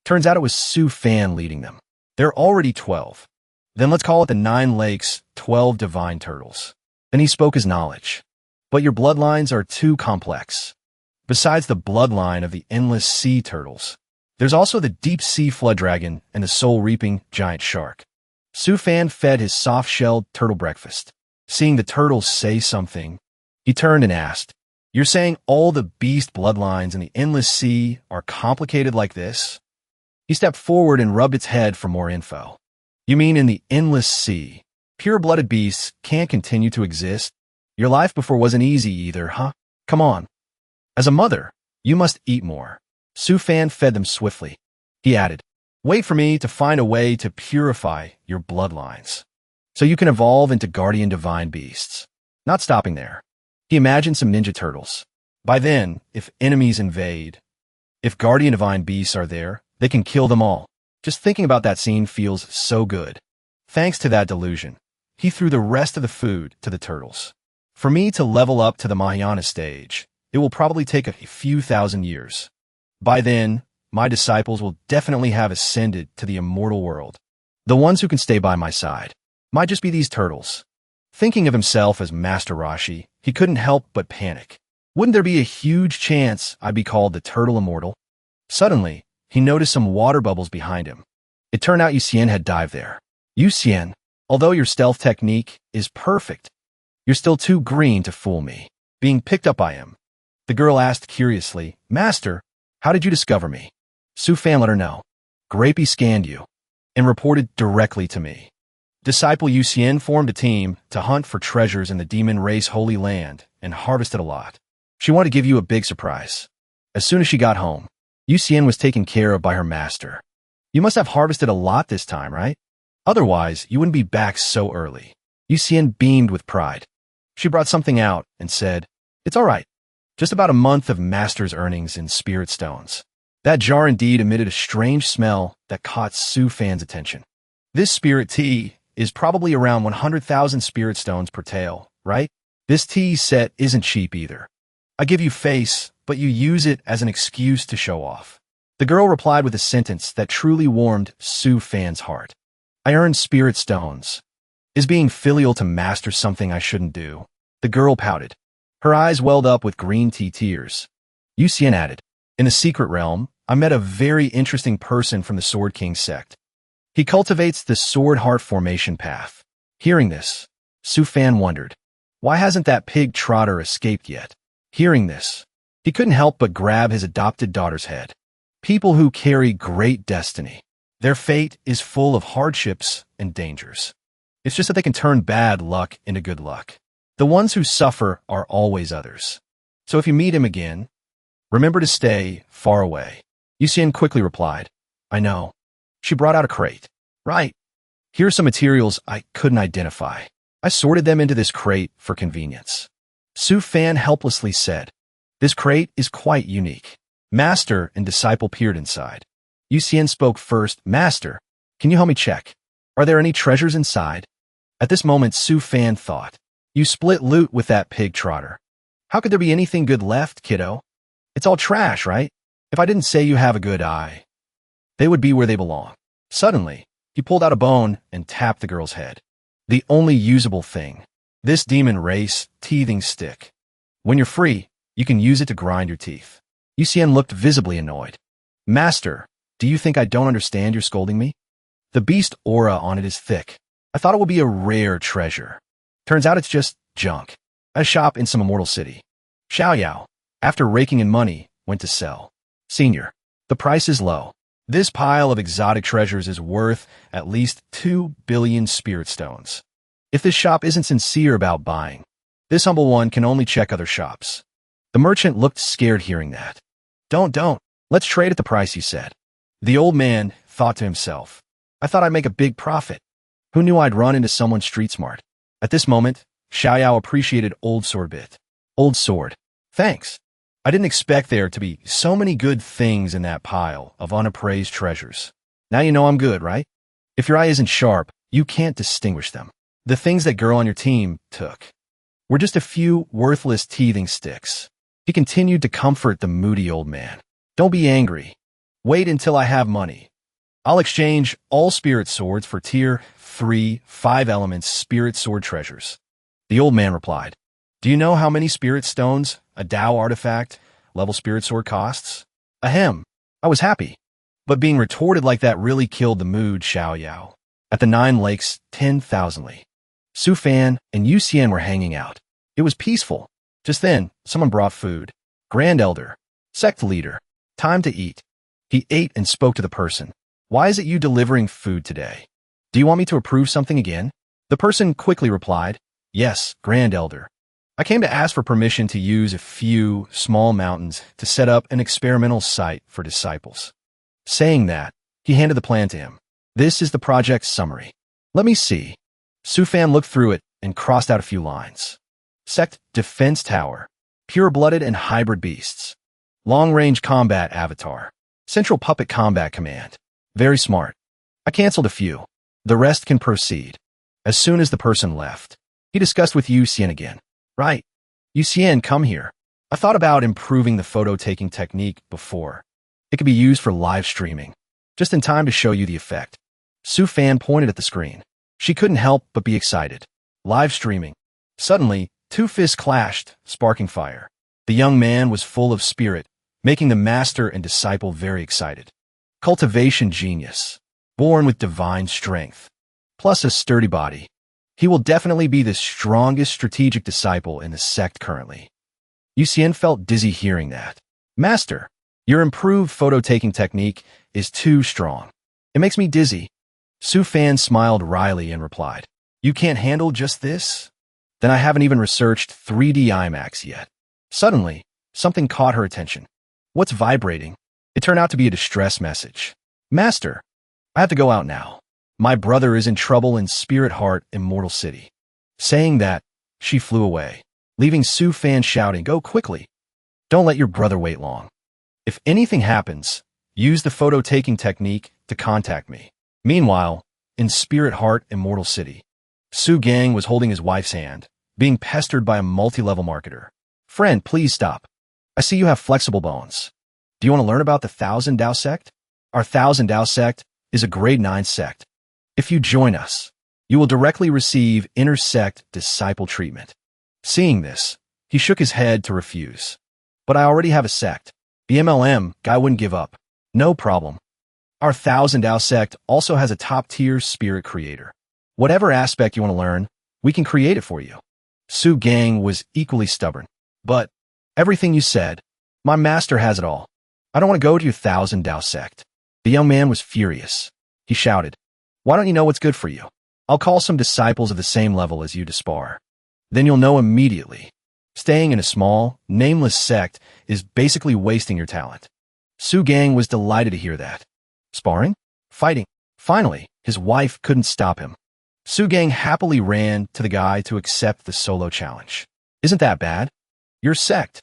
Turns out it was Su Fan leading them. They're already 12. Then let's call it the 9 Lakes 12 Divine Turtles. Then he spoke his knowledge. But your bloodlines are too complex. Besides the bloodline of the endless sea turtles, there's also the deep sea flood dragon and the soul-reaping giant shark. Su Fan fed his soft-shelled turtle breakfast. Seeing the turtles say something, he turned and asked, you're saying all the beast bloodlines in the endless sea are complicated like this? He stepped forward and rubbed its head for more info. You mean in the endless sea, pure-blooded beasts can't continue to exist? Your life before wasn't easy either, huh? Come on. As a mother, you must eat more. Su Fan fed them swiftly. He added, wait for me to find a way to purify your bloodlines, so you can evolve into guardian divine beasts. Not stopping there, he imagined some ninja turtles. By then, if enemies invade, if guardian divine beasts are there, they can kill them all. Just thinking about that scene feels so good. Thanks to that delusion, he threw the rest of the food to the turtles. For me to level up to the Mahayana stage, it will probably take a few thousand years. By then, my disciples will definitely have ascended to the immortal world. The ones who can stay by my side might just be these turtles. Thinking of himself as Master Rashi, he couldn't help but panic. Wouldn't there be a huge chance I'd be called the Turtle Immortal? Suddenly, he noticed some water bubbles behind him. It turned out Yu Xian had dived there. Yu Xian, although your stealth technique is perfect, you're still too green to fool me. Being picked up by him, the girl asked curiously, Master, how did you discover me? Su Fan let her know. Grapey scanned you and reported directly to me. Disciple Yu Xian formed a team to hunt for treasures in the demon race Holy Land and harvested a lot. She wanted to give you a big surprise. As soon as she got home, Yu Xian was taken care of by her master. You must have harvested a lot this time, right? Otherwise, you wouldn't be back so early. Yu Xian beamed with pride. She brought something out and said, it's all right. Just about a month of master's earnings in spirit stones. That jar indeed emitted a strange smell that caught Su Fan's attention. This spirit tea is probably around 100,000 spirit stones per tale, right? This tea set isn't cheap either. I give you face, but you use it as an excuse to show off. The girl replied with a sentence that truly warmed Su Fan's heart. I earned spirit stones. Is being filial to master something I shouldn't do? The girl pouted. Her eyes welled up with green tea tears. Yu Xian added, in the secret realm, I met a very interesting person from the Sword King sect. He cultivates the sword heart formation path. Hearing this, Su Fan wondered, why hasn't that pig trotter escaped yet? Hearing this, he couldn't help but grab his adopted daughter's head. People who carry great destiny. Their fate is full of hardships and dangers. It's just that they can turn bad luck into good luck. The ones who suffer are always others. So if you meet him again, remember to stay far away. Yu Xian quickly replied, I know. She brought out a crate. Right. Here are some materials I couldn't identify. I sorted them into this crate for convenience. Su Fan helplessly said, this crate is quite unique. Master and disciple peered inside. Yuxian spoke first. Master, can you help me check? Are there any treasures inside? At this moment, Su Fan thought. You split loot with that pig trotter. How could there be anything good left, kiddo? It's all trash, right? If I didn't say you have a good eye, they would be where they belong. Suddenly, he pulled out a bone and tapped the girl's head. The only usable thing. This demon race teething stick. When you're free, you can use it to grind your teeth. Yuxian looked visibly annoyed. Master, do you think I don't understand you're scolding me? The beast aura on it is thick. I thought it would be a rare treasure. Turns out it's just junk. A shop in some immortal city. Xiaoyao, after raking in money, went to sell. Senior, the price is low. This pile of exotic treasures is worth at least 2 billion spirit stones. If this shop isn't sincere about buying, this humble one can only check other shops. The merchant looked scared hearing that. Don't. Let's trade at the price you said. The old man thought to himself. I thought I'd make a big profit. Who knew I'd run into someone street smart? At this moment, Xiaoyao appreciated Old Sword bit. Old Sword. Thanks. I didn't expect there to be so many good things in that pile of unappraised treasures. Now you know I'm good, right? If your eye isn't sharp, you can't distinguish them. The things that girl on your team took were just a few worthless teething sticks. He continued to comfort the moody old man. Don't be angry. Wait until I have money. I'll exchange all spirit swords for tier 3, 5 elements spirit sword treasures. The old man replied, Do you know how many spirit stones a Dao artifact level spirit sword costs? Ahem. I was happy. But being retorted like that really killed the mood, Xiaoyao. At the 9 lakes, 10,000ly. Su Fan and Yuxian were hanging out. It was peaceful. Just then, someone brought food. Grand Elder. Sect leader. Time to eat. He ate and spoke to the person. Why is it you delivering food today? Do you want me to approve something again? The person quickly replied, Yes, Grand Elder. I came to ask for permission to use a few small mountains to set up an experimental site for disciples. Saying that, he handed the plan to him. This is the project summary. Let me see. Su Fan looked through it and crossed out a few lines. Sect Defense Tower. Pure-blooded and hybrid beasts. Long-range combat avatar. Central puppet combat command. Very smart. I canceled a few. The rest can proceed. As soon as the person left, he discussed with Yuxian again. Right. Yuxian, come here. I thought about improving the photo-taking technique before. It could be used for live streaming. Just in time to show you the effect. Su Fan pointed at the screen. She couldn't help but be excited. Live streaming. Suddenly, 2 fists clashed, sparking fire. The young man was full of spirit, making the master and disciple very excited. Cultivation genius. Born with divine strength. Plus a sturdy body. He will definitely be the strongest strategic disciple in the sect currently. Yuxian felt dizzy hearing that. Master, your improved photo-taking technique is too strong. It makes me dizzy. Su Fan smiled wryly and replied, You can't handle just this? Then I haven't even researched 3D IMAX yet. Suddenly, something caught her attention. What's vibrating? It turned out to be a distress message. Master, I have to go out now. My brother is in trouble in Spirit Heart, Immortal City. Saying that, she flew away, leaving Su Fan shouting, Go quickly. Don't let your brother wait long. If anything happens, use the photo-taking technique to contact me. Meanwhile, in Spirit Heart, Immortal City, Su Gang was holding his wife's hand, being pestered by a multi-level marketer. Friend, please stop. I see you have flexible bones. Do you want to learn about the Thousand Dao sect? Our Thousand Dao sect is a grade 9 sect. If you join us, you will directly receive inter-sect disciple treatment. Seeing this, he shook his head to refuse. But I already have a sect. The MLM guy wouldn't give up. No problem. Our Thousand Dao sect also has a top-tier spirit creator. Whatever aspect you want to learn, we can create it for you. Su Gang was equally stubborn. But everything you said, my master has it all. I don't want to go to your Thousand Dao sect. The young man was furious. He shouted, Why don't you know what's good for you? I'll call some disciples of the same level as you to spar. Then you'll know immediately. Staying in a small, nameless sect is basically wasting your talent. Su Gang was delighted to hear that. Sparring? Fighting? Finally, his wife couldn't stop him. Su Gang happily ran to the guy to accept the solo challenge. Isn't that bad? Your sect.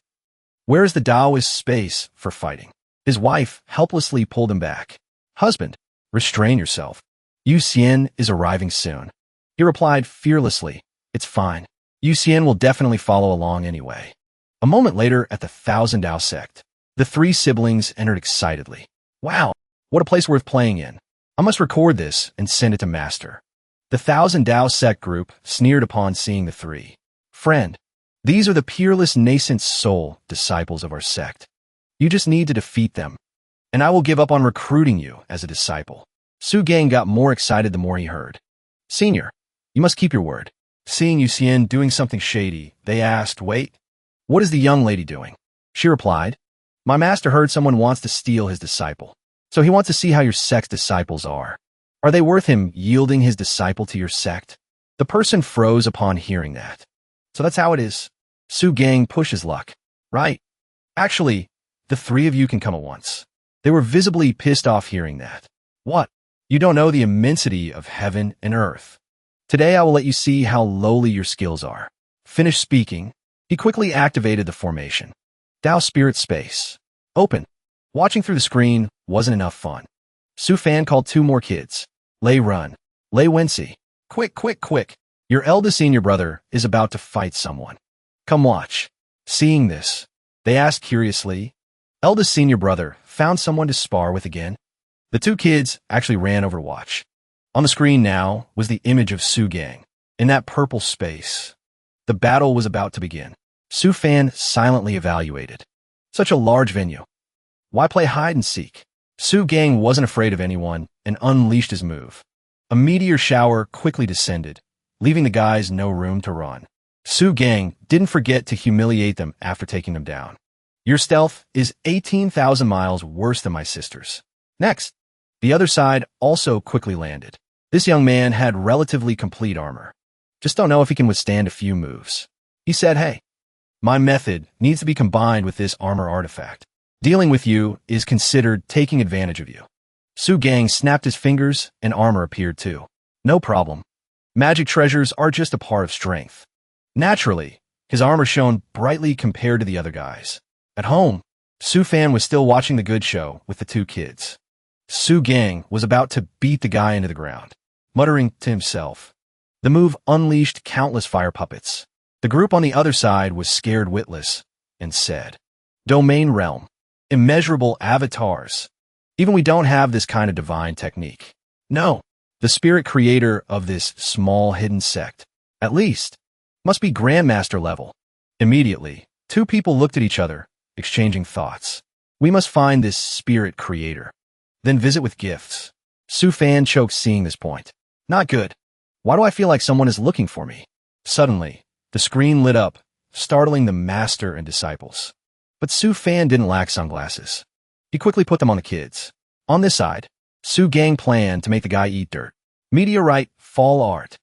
Where is the Taoist space for fighting? His wife helplessly pulled him back. Husband, restrain yourself. Yu Xian is arriving soon. He replied fearlessly, it's fine. Yu Xian will definitely follow along anyway. A moment later at the Thousand Dao sect, the three siblings entered excitedly. Wow, what a place worth playing in. I must record this and send it to Master. The Thousand Dao sect group sneered upon seeing the three. Friend, these are the peerless nascent soul disciples of our sect. You just need to defeat them, and I will give up on recruiting you as a disciple. Su Gang got more excited the more he heard. Senior, you must keep your word. Seeing Yu Xian doing something shady, they asked, wait, what is the young lady doing? She replied, my master heard someone wants to steal his disciple, so he wants to see how your sect's disciples are. Are they worth him yielding his disciple to your sect? The person froze upon hearing that. So that's how it is. Su Gang pushes luck. Right. Actually, the three of you can come at once. They were visibly pissed off hearing that. What? You don't know the immensity of heaven and earth. Today I will let you see how lowly your skills are. Finished speaking, he quickly activated the formation. Dao Spirit Space. Open. Watching through the screen wasn't enough fun. Su Fan called two more kids. Lei Run. Lei Wensi. Quick, quick, quick. Your eldest senior brother is about to fight someone. Come watch. Seeing this, they asked curiously, eldest senior brother found someone to spar with again? The two kids actually ran over to watch. On the screen now was the image of Su Gang. In that purple space, the battle was about to begin. Su Fan silently evaluated. Such a large venue. Why play hide and seek? Su Gang wasn't afraid of anyone and unleashed his move. A meteor shower quickly descended, leaving the guys no room to run. Su Gang didn't forget to humiliate them after taking them down. Your stealth is 18,000 miles worse than my sister's. Next, the other side also quickly landed. This young man had relatively complete armor. Just don't know if he can withstand a few moves. He said, hey, my method needs to be combined with this armor artifact. Dealing with you is considered taking advantage of you. Su Gang snapped his fingers and armor appeared too. No problem. Magic treasures are just a part of strength. Naturally, his armor shone brightly compared to the other guys. At home, Su Fan was still watching the good show with the two kids. Su Gang was about to beat the guy into the ground, muttering to himself. The move unleashed countless fire puppets. The group on the other side was scared witless and said, Domain Realm. Immeasurable avatars. Even we don't have this kind of divine technique. No, the spirit creator of this small hidden sect, at least, must be Grandmaster level. Immediately, two people looked at each other, exchanging thoughts. We must find this spirit creator, then visit with gifts. Su Fan choked seeing this point. Not good. Why do I feel like someone is looking for me? Suddenly, the screen lit up, startling the master and disciples. But Su Fan didn't lack sunglasses. He quickly put them on the kids. On this side, Su Gang planned to make the guy eat dirt. Meteorite fall art.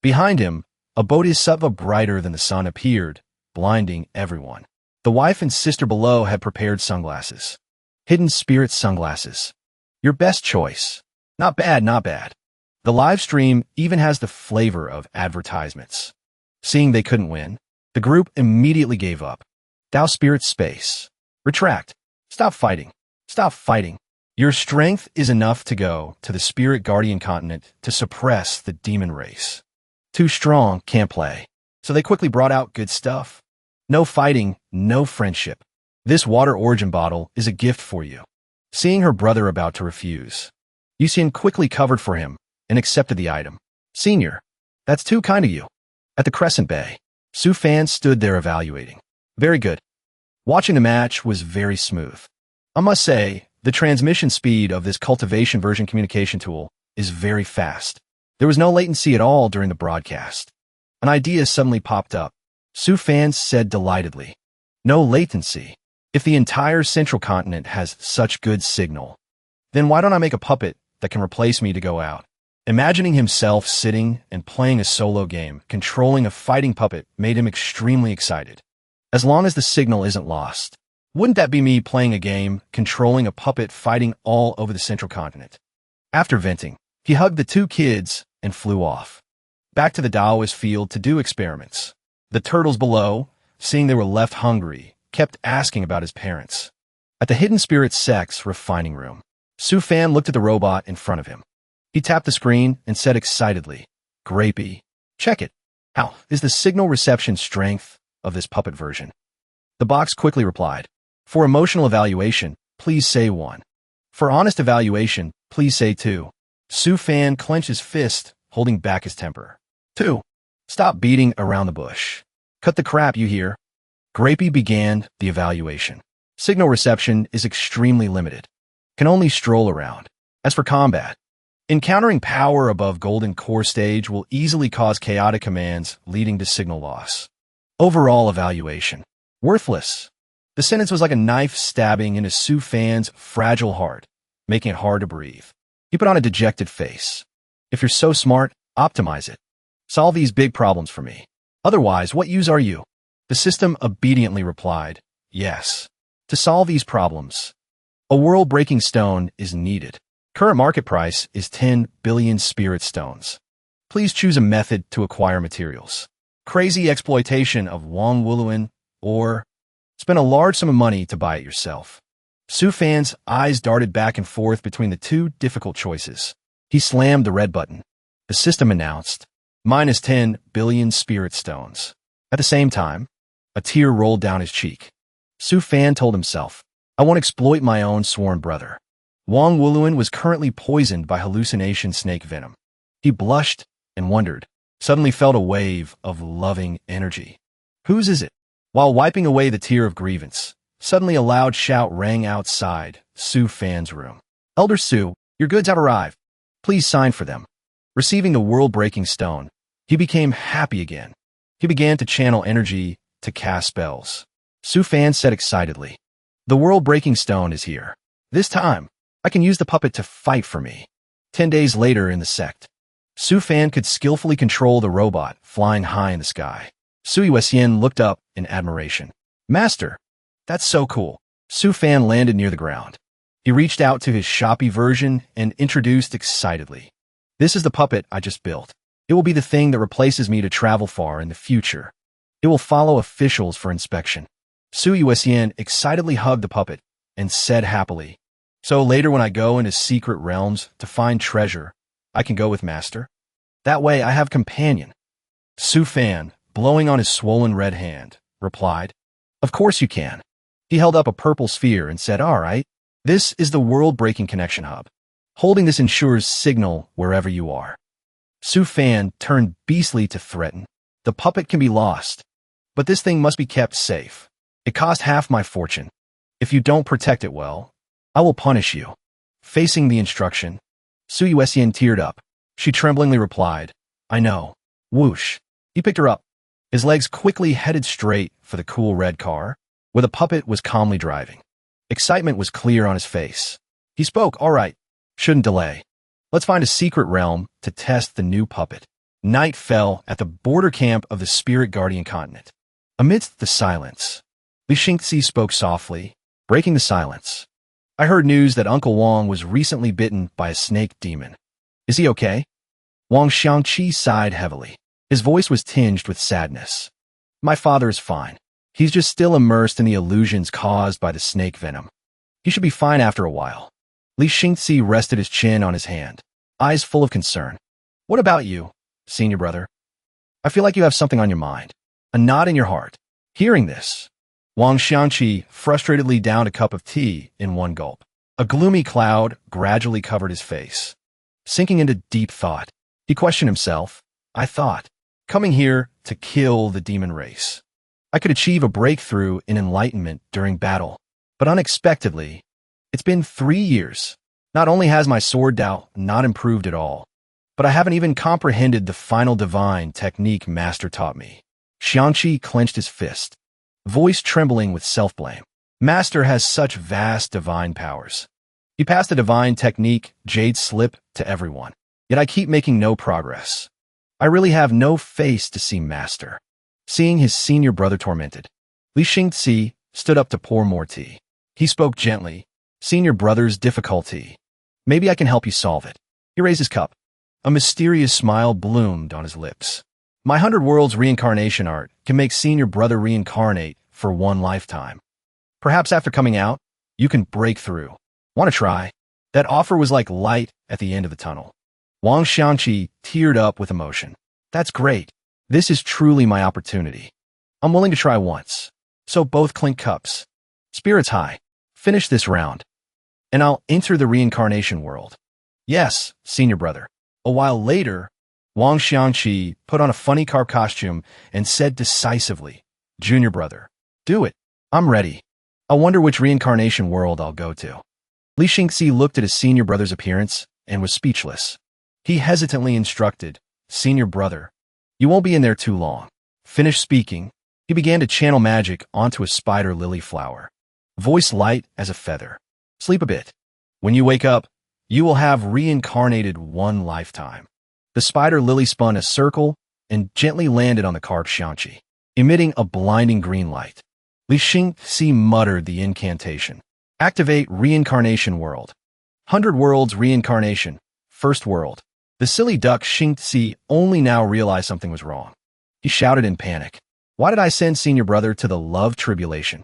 Behind him, a bodhisattva brighter than the sun appeared, blinding everyone. The wife and sister below had prepared sunglasses. Hidden spirit sunglasses. Your best choice. Not bad, not bad. The live stream even has the flavor of advertisements. Seeing they couldn't win, the group immediately gave up. Dao Spirit Space. Retract. Stop fighting. Stop fighting. Your strength is enough to go to the Spirit Guardian continent to suppress the demon race. Too strong, can't play. So they quickly brought out good stuff. No fighting, no friendship. This water origin bottle is a gift for you. Seeing her brother about to refuse, Yu Xian quickly covered for him and accepted the item. Senior, that's too kind of you. At the Crescent Bay, Su Fan stood there evaluating. Very good. Watching the match was very smooth. I must say, the transmission speed of this cultivation version communication tool is very fast. There was no latency at all during the broadcast. An idea suddenly popped up. Su Fan said delightedly, no latency. If the entire central continent has such good signal, then why don't I make a puppet that can replace me to go out? Imagining himself sitting and playing a solo game, controlling a fighting puppet made him extremely excited. As long as the signal isn't lost. Wouldn't that be me playing a game, controlling a puppet fighting all over the central continent? After venting, he hugged the two kids and flew off. Back to the Taoist field to do experiments. The turtles below, seeing they were left hungry, kept asking about his parents. At the Hidden Spirit Sex refining room, Su Fan looked at the robot in front of him. He tapped the screen and said excitedly, "Grapey, check it. How is the signal reception strength of this puppet version?" The box quickly replied, "For emotional evaluation, please say 1. For honest evaluation, please say 2. Su Fan clenched his fist, holding back his temper. 2. Stop beating around the bush. Cut the crap, you hear?" Grapey began the evaluation. Signal reception is extremely limited. Can only stroll around. As for combat, encountering power above Golden Core stage will easily cause chaotic commands leading to signal loss. Overall evaluation. Worthless. The sentence was like a knife stabbing into Su Fan's fragile heart, making it hard to breathe. He put on a dejected face. "If you're so smart, optimize it. Solve these big problems for me. Otherwise, what use are you?" The system obediently replied, "Yes. To solve these problems, a world-breaking stone is needed. Current market price is 10 billion spirit stones. Please choose a method to acquire materials. Crazy exploitation of Wang Wuluan, or spend a large sum of money to buy it yourself." Su Fan's eyes darted back and forth between the two difficult choices. He slammed the red button. The system announced, minus 10 billion spirit stones. At the same time, a tear rolled down his cheek. Su Fan told himself, "I won't exploit my own sworn brother." Wang Wuluan was currently poisoned by hallucination snake venom. He blushed and wondered, suddenly felt a wave of loving energy. Whose is it? While wiping away the tear of grievance, suddenly a loud shout rang outside Su Fan's room. "Elder Su, your goods have arrived. Please sign for them." Receiving the world-breaking stone, he became happy again. He began to channel energy to cast spells. Su Fan said excitedly, "The world-breaking stone is here. This time, I can use the puppet to fight for me." 10 days later in the sect, Su Fan could skillfully control the robot flying high in the sky. Sui Wessian looked up in admiration. "Master, that's so cool." Su Fan landed near the ground. He reached out to his shoppy version and introduced excitedly, "This is the puppet I just built. It will be the thing that replaces me to travel far in the future. It will follow officials for inspection." Sui Wessian excitedly hugged the puppet and said happily, "So later when I go into secret realms to find treasure, I can go with Master? That way I have companion." Su Fan, blowing on his swollen red hand, replied, "Of course you can." He held up a purple sphere and said, "All right, this is the world-breaking connection hub. Holding this ensures signal wherever you are." Su Fan turned beastly to threaten. "The puppet can be lost, but this thing must be kept safe. It cost half my fortune. If you don't protect it well, I will punish you." Facing the instruction, Sui Wessian teared up. She tremblingly replied, "I know." Whoosh. He picked her up. His legs quickly headed straight for the cool red car, where the puppet was calmly driving. Excitement was clear on his face. He spoke, "All right, shouldn't delay. Let's find a secret realm to test the new puppet." Night fell at the border camp of the Spirit Guardian continent. Amidst the silence, Li Xingzi spoke softly, breaking the silence. "I heard news that Uncle Wang was recently bitten by a snake demon. Is he okay?" Wang Xiangqi sighed heavily. His voice was tinged with sadness. "My father is fine. He's just still immersed in the illusions caused by the snake venom. He should be fine after a while." Li Xingzi rested his chin on his hand, eyes full of concern. "What about you, senior brother? I feel like you have something on your mind, a knot in your heart." Hearing this, Wang Xiangqi frustratedly downed a cup of tea in one gulp. A gloomy cloud gradually covered his face. Sinking into deep thought, he questioned himself. "I thought, coming here to kill the demon race, I could achieve a breakthrough in enlightenment during battle, but unexpectedly, it's been 3 years. Not only has my sword Dao not improved at all, but I haven't even comprehended the final divine technique Master taught me." Xiangqi clenched his fist, voice trembling with self-blame. "Master has such vast divine powers. He passed the divine technique, Jade Slip, to everyone, yet I keep making no progress. I really have no face to see Master." Seeing his senior brother tormented, Li Xingzi stood up to pour more tea. He spoke gently, "Senior brother's difficulty. Maybe I can help you solve it." He raised his cup. A mysterious smile bloomed on his lips. "My 100 Worlds reincarnation art can make senior brother reincarnate for one lifetime. Perhaps after coming out, You can break through. Want to try? That offer was like light at the end of the tunnel. Wang Xianqi teared up with emotion. That's great. This is truly my opportunity. I'm willing to try once. So both clink cups. Spirits high. Finish this round. And I'll enter the reincarnation world. Yes, senior brother. A while later, Wang Xianqi put on a funny carp costume and said decisively, Junior brother, do it. I'm ready. I wonder which reincarnation world I'll go to. Li Xingxi looked at his senior brother's appearance and was speechless. He hesitantly instructed, Senior brother, you won't be in there too long. Finished speaking, he began to channel magic onto a spider lily flower. Voice light as a feather. Sleep a bit. When you wake up, you will have reincarnated one lifetime. The spider lily spun a circle and gently landed on the carp Xianqi, emitting a blinding green light. Li Xingxi muttered the incantation. Activate Reincarnation World. 100 Worlds Reincarnation. First World. The silly duck Xingxi only now realized something was wrong. He shouted in panic. Why did I send senior brother to the love tribulation?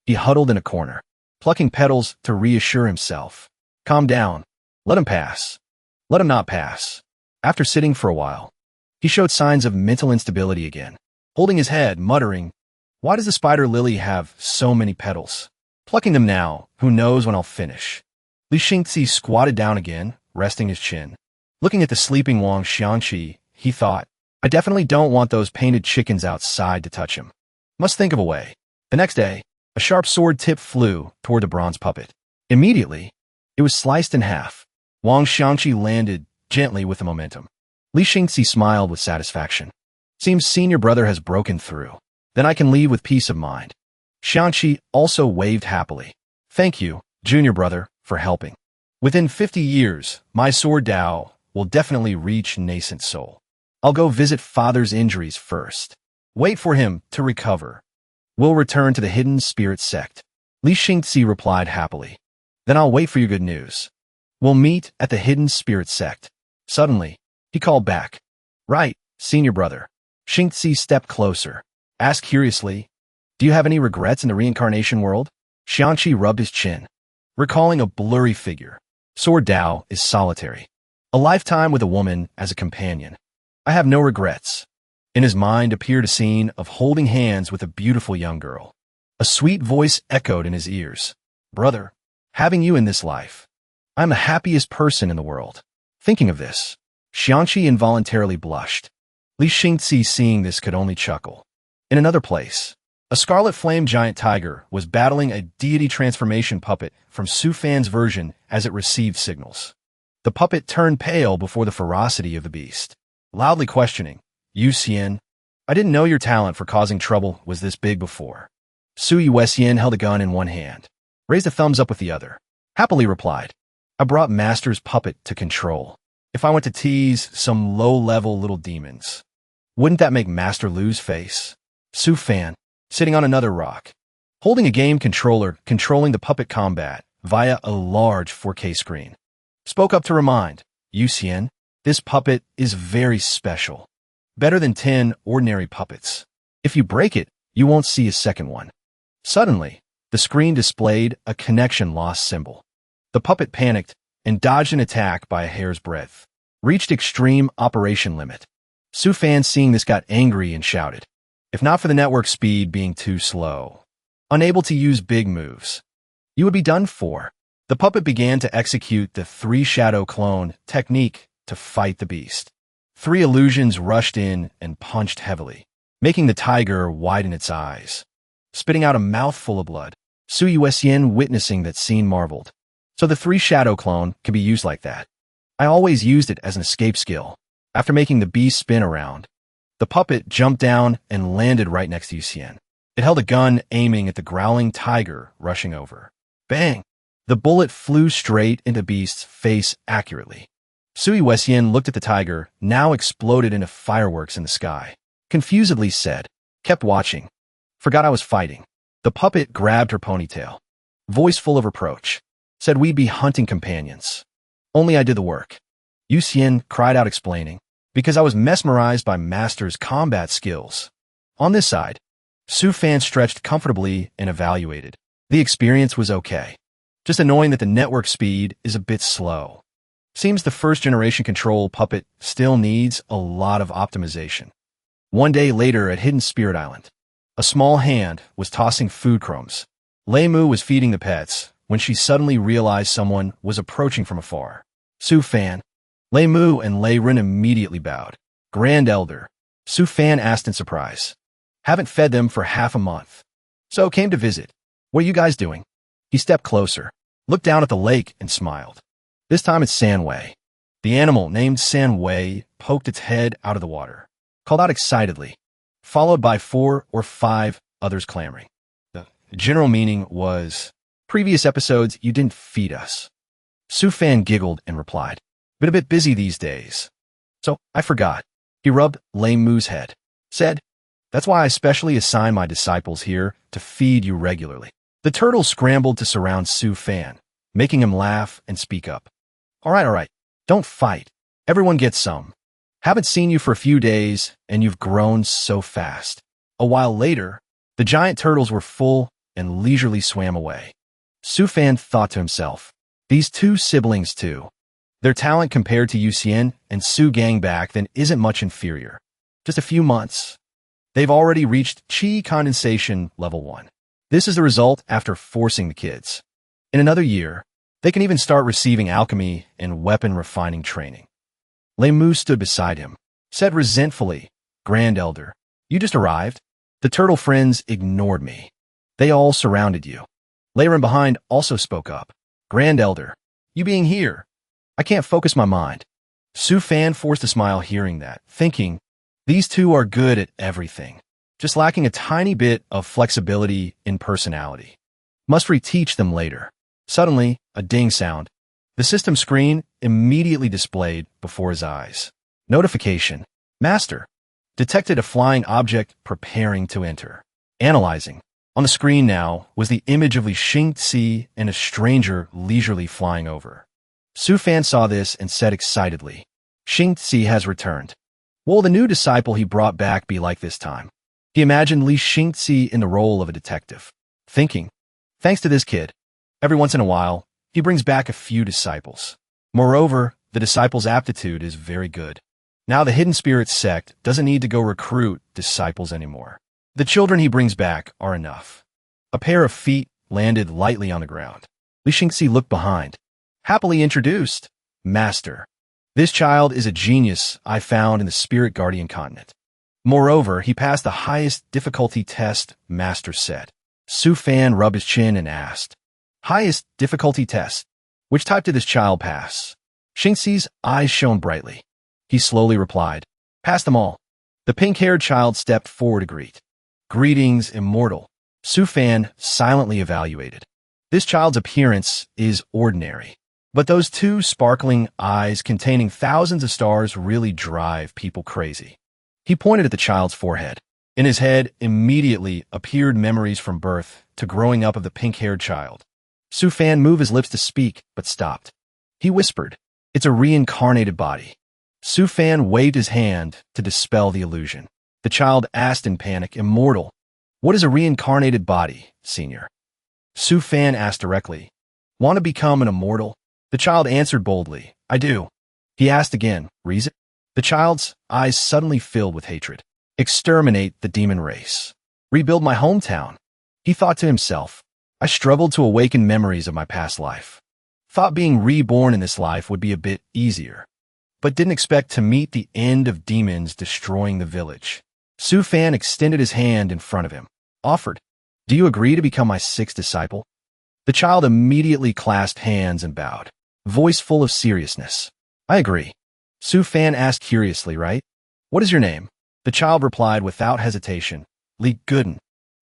He huddled in a corner, plucking petals to reassure himself. Calm down. Let him pass. Let him not pass. After sitting for a while, he showed signs of mental instability again, holding his head, muttering, Why does the spider lily have so many petals? Plucking them now, who knows when I'll finish. Li Xingxi squatted down again, resting his chin. Looking at the sleeping Wang Xianqi, he thought, I definitely don't want those painted chickens outside to touch him. Must think of a way. The next day, a sharp sword tip flew toward the bronze puppet. Immediately, it was sliced in half. Wang Xianqi landed gently with the momentum. Li Xingxi smiled with satisfaction. Seems senior brother has broken through. Then I can leave with peace of mind. Xianqi also waved happily. Thank you, junior brother, for helping. Within 50 years, my sword Dao will definitely reach nascent soul. I'll go visit father's injuries first. Wait for him to recover. We'll return to the hidden spirit sect. Li Xingxi replied happily. Then I'll wait for your good news. We'll meet at the hidden spirit sect. Suddenly, he called back. Right, senior brother. Xingxi stepped closer. Asked curiously, Do you have any regrets in the reincarnation world? Xianqi rubbed his chin, recalling a blurry figure. Sword Dao is solitary. A lifetime with a woman as a companion. I have no regrets. In his mind appeared a scene of holding hands with a beautiful young girl. A sweet voice echoed in his ears. Brother, having you in this life. I'm the happiest person in the world. Thinking of this, Xianqi involuntarily blushed. Li Xingxi seeing this could only chuckle. In another place, a scarlet flame giant tiger was battling a deity transformation puppet from Su Fan's version as it received signals. The puppet turned pale before the ferocity of the beast, loudly questioning, Yu Xian, I didn't know your talent for causing trouble was this big before. Su Yuxian held a gun in one hand, raised a thumbs up with the other, happily replied, I brought Master's puppet to control. If I went to tease some low-level little demons, wouldn't that make Master lose face? Su Fan, sitting on another rock, holding a game controller, controlling the puppet combat via a large 4K screen, spoke up to remind, Yu Xian, this puppet is very special. Better than 10 ordinary puppets. If you break it, you won't see a second one. Suddenly, the screen displayed a connection loss symbol. The puppet panicked and dodged an attack by a hair's breadth. Reached extreme operation limit. Su Fan seeing this got angry and shouted, if not for the network speed being too slow, unable to use big moves, you would be done for. The puppet began to execute the 3-shadow clone technique to fight the beast. 3 illusions rushed in and punched heavily, making the tiger widen its eyes, spitting out a mouthful of blood. Su Yuxian witnessing that scene marveled. So the 3-shadow clone can be used like that. I always used it as an escape skill. After making the beast spin around, the puppet jumped down and landed right next to Yuxian. It held a gun aiming at the growling tiger rushing over. Bang! The bullet flew straight into the beast's face accurately. Su Yuxian looked at the tiger, now exploded into fireworks in the sky. Confusedly said, kept watching. Forgot I was fighting. The puppet grabbed her ponytail. Voice full of reproach. Said we'd be hunting companions. Only I did the work. Yuxian cried out explaining, because I was mesmerized by Master's combat skills. On this side, Su Fan stretched comfortably and evaluated. The experience was okay. Just annoying that the network speed is a bit slow. Seems the first generation control puppet still needs a lot of optimization. One day later at Hidden Spirit Island, a small hand was tossing food crumbs. Lei Mu was feeding the pets when she suddenly realized someone was approaching from afar. Su Fan. Lei Mu and Lei Ren immediately bowed. Grand Elder. Su Fan asked in surprise. Haven't fed them for half a month. So came to visit. What are you guys doing? He stepped closer, looked down at the lake and smiled. This time it's Sanwei. The animal named Sanwei poked its head out of the water, called out excitedly, followed by 4 or 5 others clamoring. The general meaning was, previous episodes you didn't feed us. Su Fan giggled and replied, been a bit busy these days. So I forgot. He rubbed Lei Mu's head, said, that's why I specially assign my disciples here to feed you regularly. The turtle scrambled to surround Su Fan, making him laugh and speak up. All right. Don't fight. Everyone gets some. Haven't seen you for a few days, and you've grown so fast. A while later, the giant turtles were full and leisurely swam away. Su Fan thought to himself, these 2 siblings too. Their talent compared to Yu Xian and Su Gang back then isn't much inferior. Just a few months. They've already reached Qi condensation level 1. This is the result after forcing the kids. In another year, they can even start receiving alchemy and weapon refining training. Lei Mu stood beside him, said resentfully, Grand Elder, you just arrived? The turtle friends ignored me. They all surrounded you. Lei Ren behind also spoke up. Grand Elder, you being here, I can't focus my mind. Su Fan forced a smile hearing that, thinking, these 2 are good at everything, just lacking a tiny bit of flexibility in personality. Must reteach them later. Suddenly, a ding sound. The system screen immediately displayed before his eyes. Notification. Master. Detected a flying object preparing to enter. Analyzing. On the screen now was the image of Li Xingzi and a stranger leisurely flying over. Su Fan saw this and said excitedly, Xingzi has returned. What will the new disciple he brought back be like this time? He imagined Li Xingzi in the role of a detective, thinking, thanks to this kid, every once in a while, he brings back a few disciples. Moreover, the disciple's aptitude is very good. Now the Hidden Spirit sect doesn't need to go recruit disciples anymore. The children he brings back are enough. A pair of feet landed lightly on the ground. Li Xingzi looked behind. Happily introduced, Master. This child is a genius I found in the Spirit Guardian continent. Moreover, he passed the highest difficulty test, Master said. Su Fan rubbed his chin and asked, highest difficulty test. Which type did this child pass? Xingzi's eyes shone brightly. He slowly replied, pass them all. The pink-haired child stepped forward to greet. Greetings, immortal. Su Fan silently evaluated. This child's appearance is ordinary, but those 2 sparkling eyes containing thousands of stars really drive people crazy. He pointed at the child's forehead. In his head immediately appeared memories from birth to growing up of the pink-haired child. Su Fan moved his lips to speak, but stopped. He whispered, it's a reincarnated body. Su Fan waved his hand to dispel the illusion. The child asked in panic, immortal, what is a reincarnated body, senior? Su Fan asked directly, want to become an immortal? The child answered boldly, I do. He asked again, reason? The child's eyes suddenly filled with hatred. Exterminate the demon race. Rebuild my hometown. He thought to himself, I struggled to awaken memories of my past life. Thought being reborn in this life would be a bit easier, but didn't expect to meet the end of demons destroying the village. Su Fan extended his hand in front of him, offered, do you agree to become my 6th disciple? The child immediately clasped hands and bowed, voice full of seriousness. I agree. Su Fan asked curiously, right? What is your name? The child replied without hesitation, Li Gooden.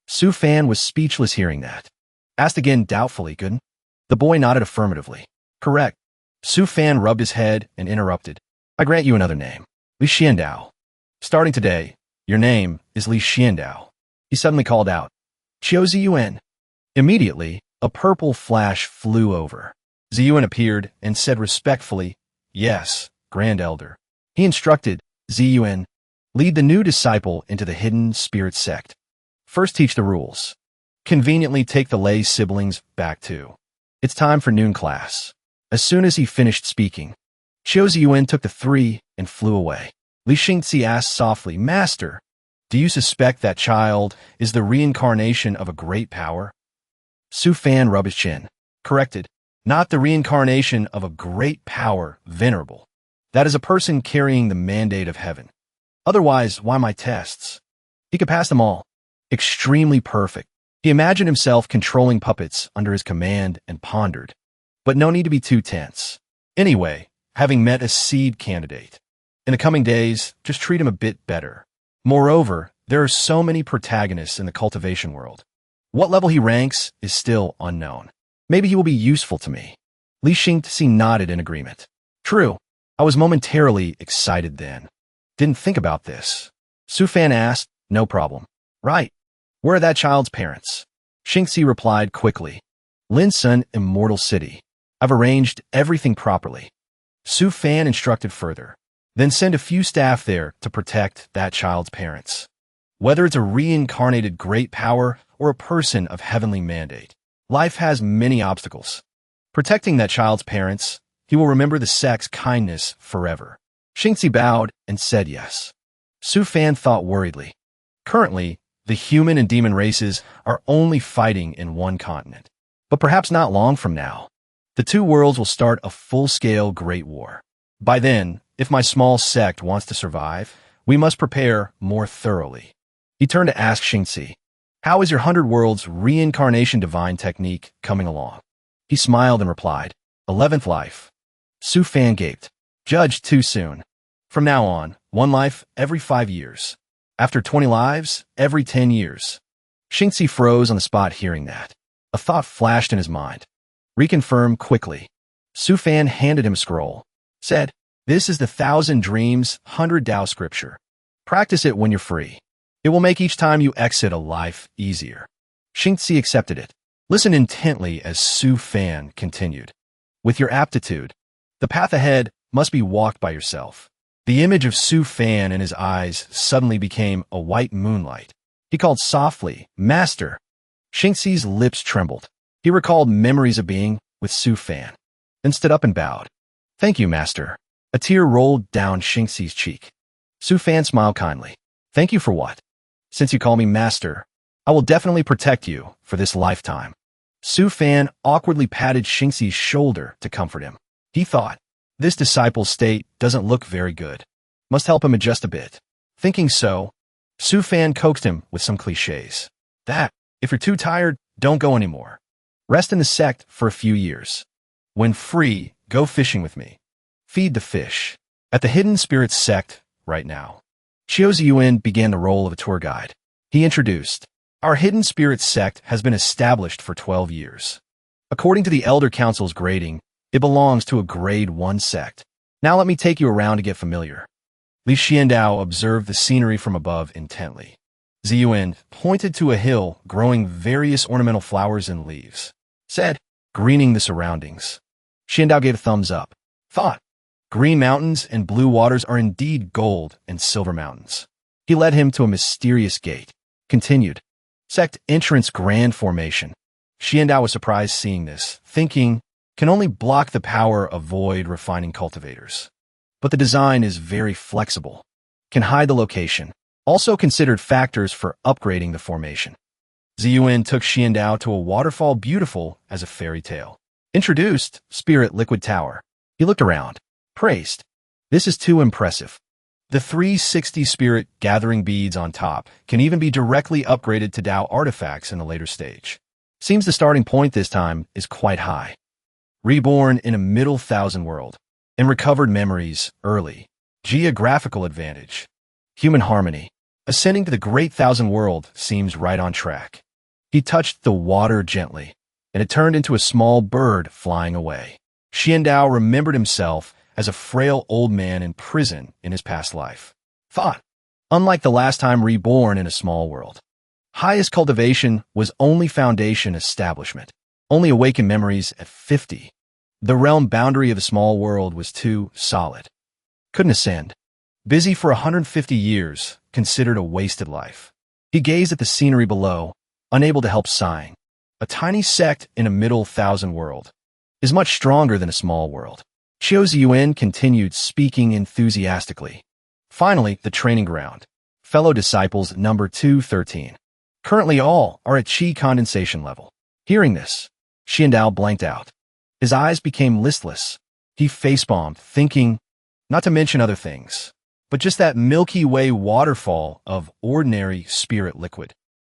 Su Fan was speechless hearing that. Asked again doubtfully, Gooden? The boy nodded affirmatively. Correct. Su Fan rubbed his head and interrupted. I grant you another name, Li Xiandao. Starting today, your name is Li Xiandao. He suddenly called out, Qiu Ziyuan. Immediately, a purple flash flew over. Ziyuan appeared and said respectfully, yes, Grand Elder. He instructed, Ziyuan, lead the new disciple into the Hidden Spirit sect. First teach the rules. Conveniently take the Lei siblings back too. It's time for noon class. As soon as he finished speaking, Qiu Ziyuan took the 3 and flew away. Li Xingzi asked softly, Master, do you suspect that child is the reincarnation of a great power? Su Fan rubbed his chin. Corrected. Not the reincarnation of a great power, Venerable. That is a person carrying the mandate of heaven. Otherwise, why my tests? He could pass them all. Extremely perfect. He imagined himself controlling puppets under his command and pondered. But no need to be too tense. Anyway, having met a seed candidate. In the coming days, just treat him a bit better. Moreover, there are so many protagonists in the cultivation world. What level he ranks is still unknown. Maybe he will be useful to me. Li Xingzi nodded in agreement. True. I was momentarily excited then. Didn't think about this. Su Fan asked, no problem. Right. Where are that child's parents? Xingzi replied quickly. Linsun, Immortal City. I've arranged everything properly. Su Fan instructed further. Then send a few staff there to protect that child's parents. Whether it's a reincarnated great power or a person of heavenly mandate, life has many obstacles. Protecting that child's parents, he will remember the sect's kindness forever. Xingzi bowed and said yes. Su Fan thought worriedly. Currently, the human and demon races are only fighting in one continent. But perhaps not long from now, the two worlds will start a full-scale great war. By then, if my small sect wants to survive, we must prepare more thoroughly. He turned to ask Xingzi, how is your 100 Worlds reincarnation divine technique coming along? He smiled and replied, 11th life. Su Fan gaped. Judged too soon. From now on, 1 life every 5 years. After 20 lives, every 10 years. Xingzi froze on the spot hearing that. A thought flashed in his mind. Reconfirm quickly. Su Fan handed him a scroll. Said, this is the 1,000 Dreams 100 Tao scripture. Practice it when you're free. It will make each time you exit a life easier. Xingzi accepted it. Listen intently as Su Fan continued. With your aptitude, the path ahead must be walked by yourself. The image of Su Fan in his eyes suddenly became a white moonlight. He called softly, Master. Xingzi's lips trembled. He recalled memories of being with Su Fan, then stood up and bowed. Thank you, Master. A tear rolled down Xingzi's cheek. Su Fan smiled kindly. Thank you for what? Since you call me Master, I will definitely protect you for this lifetime. Su Fan awkwardly patted Xingzi's shoulder to comfort him. He thought, this disciple's state doesn't look very good. Must help him adjust a bit. Thinking so, Su Fan coaxed him with some cliches. That, if you're too tired, don't go anymore. Rest in the sect for a few years. When free, go fishing with me. Feed the fish. At the Hidden Spirits sect, right now. Qiu Ziyuan began the role of a tour guide. He introduced, our Hidden Spirits sect has been established for 12 years. According to the Elder Council's grading, it belongs to a Grade 1 sect. Now let me take you around to get familiar. Li Xiandao observed the scenery from above intently. Ziyuan pointed to a hill growing various ornamental flowers and leaves. Said, greening the surroundings. Xiandao gave a thumbs up. Thought, green mountains and blue waters are indeed gold and silver mountains. He led him to a mysterious gate. Continued, sect entrance grand formation. Xiandao was surprised seeing this, thinking, can only block the power of void refining cultivators. But the design is very flexible. Can hide the location. Also considered factors for upgrading the formation. Ziyuan took Xiandao to a waterfall beautiful as a fairy tale. Introduced, Spirit Liquid Tower. He looked around. Praised. This is too impressive. The 360 spirit gathering beads on top can even be directly upgraded to Tao artifacts in a later stage. Seems the starting point this time is quite high. Reborn in a middle 1,000 world. And recovered memories early. Geographical advantage. Human harmony. Ascending to the great 1,000 world seems right on track. He touched the water gently, and it turned into a small bird flying away. Xiandao remembered himself as a frail old man in prison in his past life. Thought, unlike the last time reborn in a small world. Highest cultivation was only foundation establishment. Only awakened memories at 50. The realm boundary of the small world was too solid. Couldn't ascend. Busy for 150 years, considered a wasted life. He gazed at the scenery below, unable to help sighing. A tiny sect in a middle thousand world is much stronger than a small world. Chiu Ziyuan continued speaking enthusiastically. Finally, the training ground. Fellow disciples number 213. Currently all are at chi condensation level. Hearing this, Xiandao blanked out. His eyes became listless. He facepalmed, thinking, not to mention other things, but just that Milky Way waterfall of ordinary spirit liquid.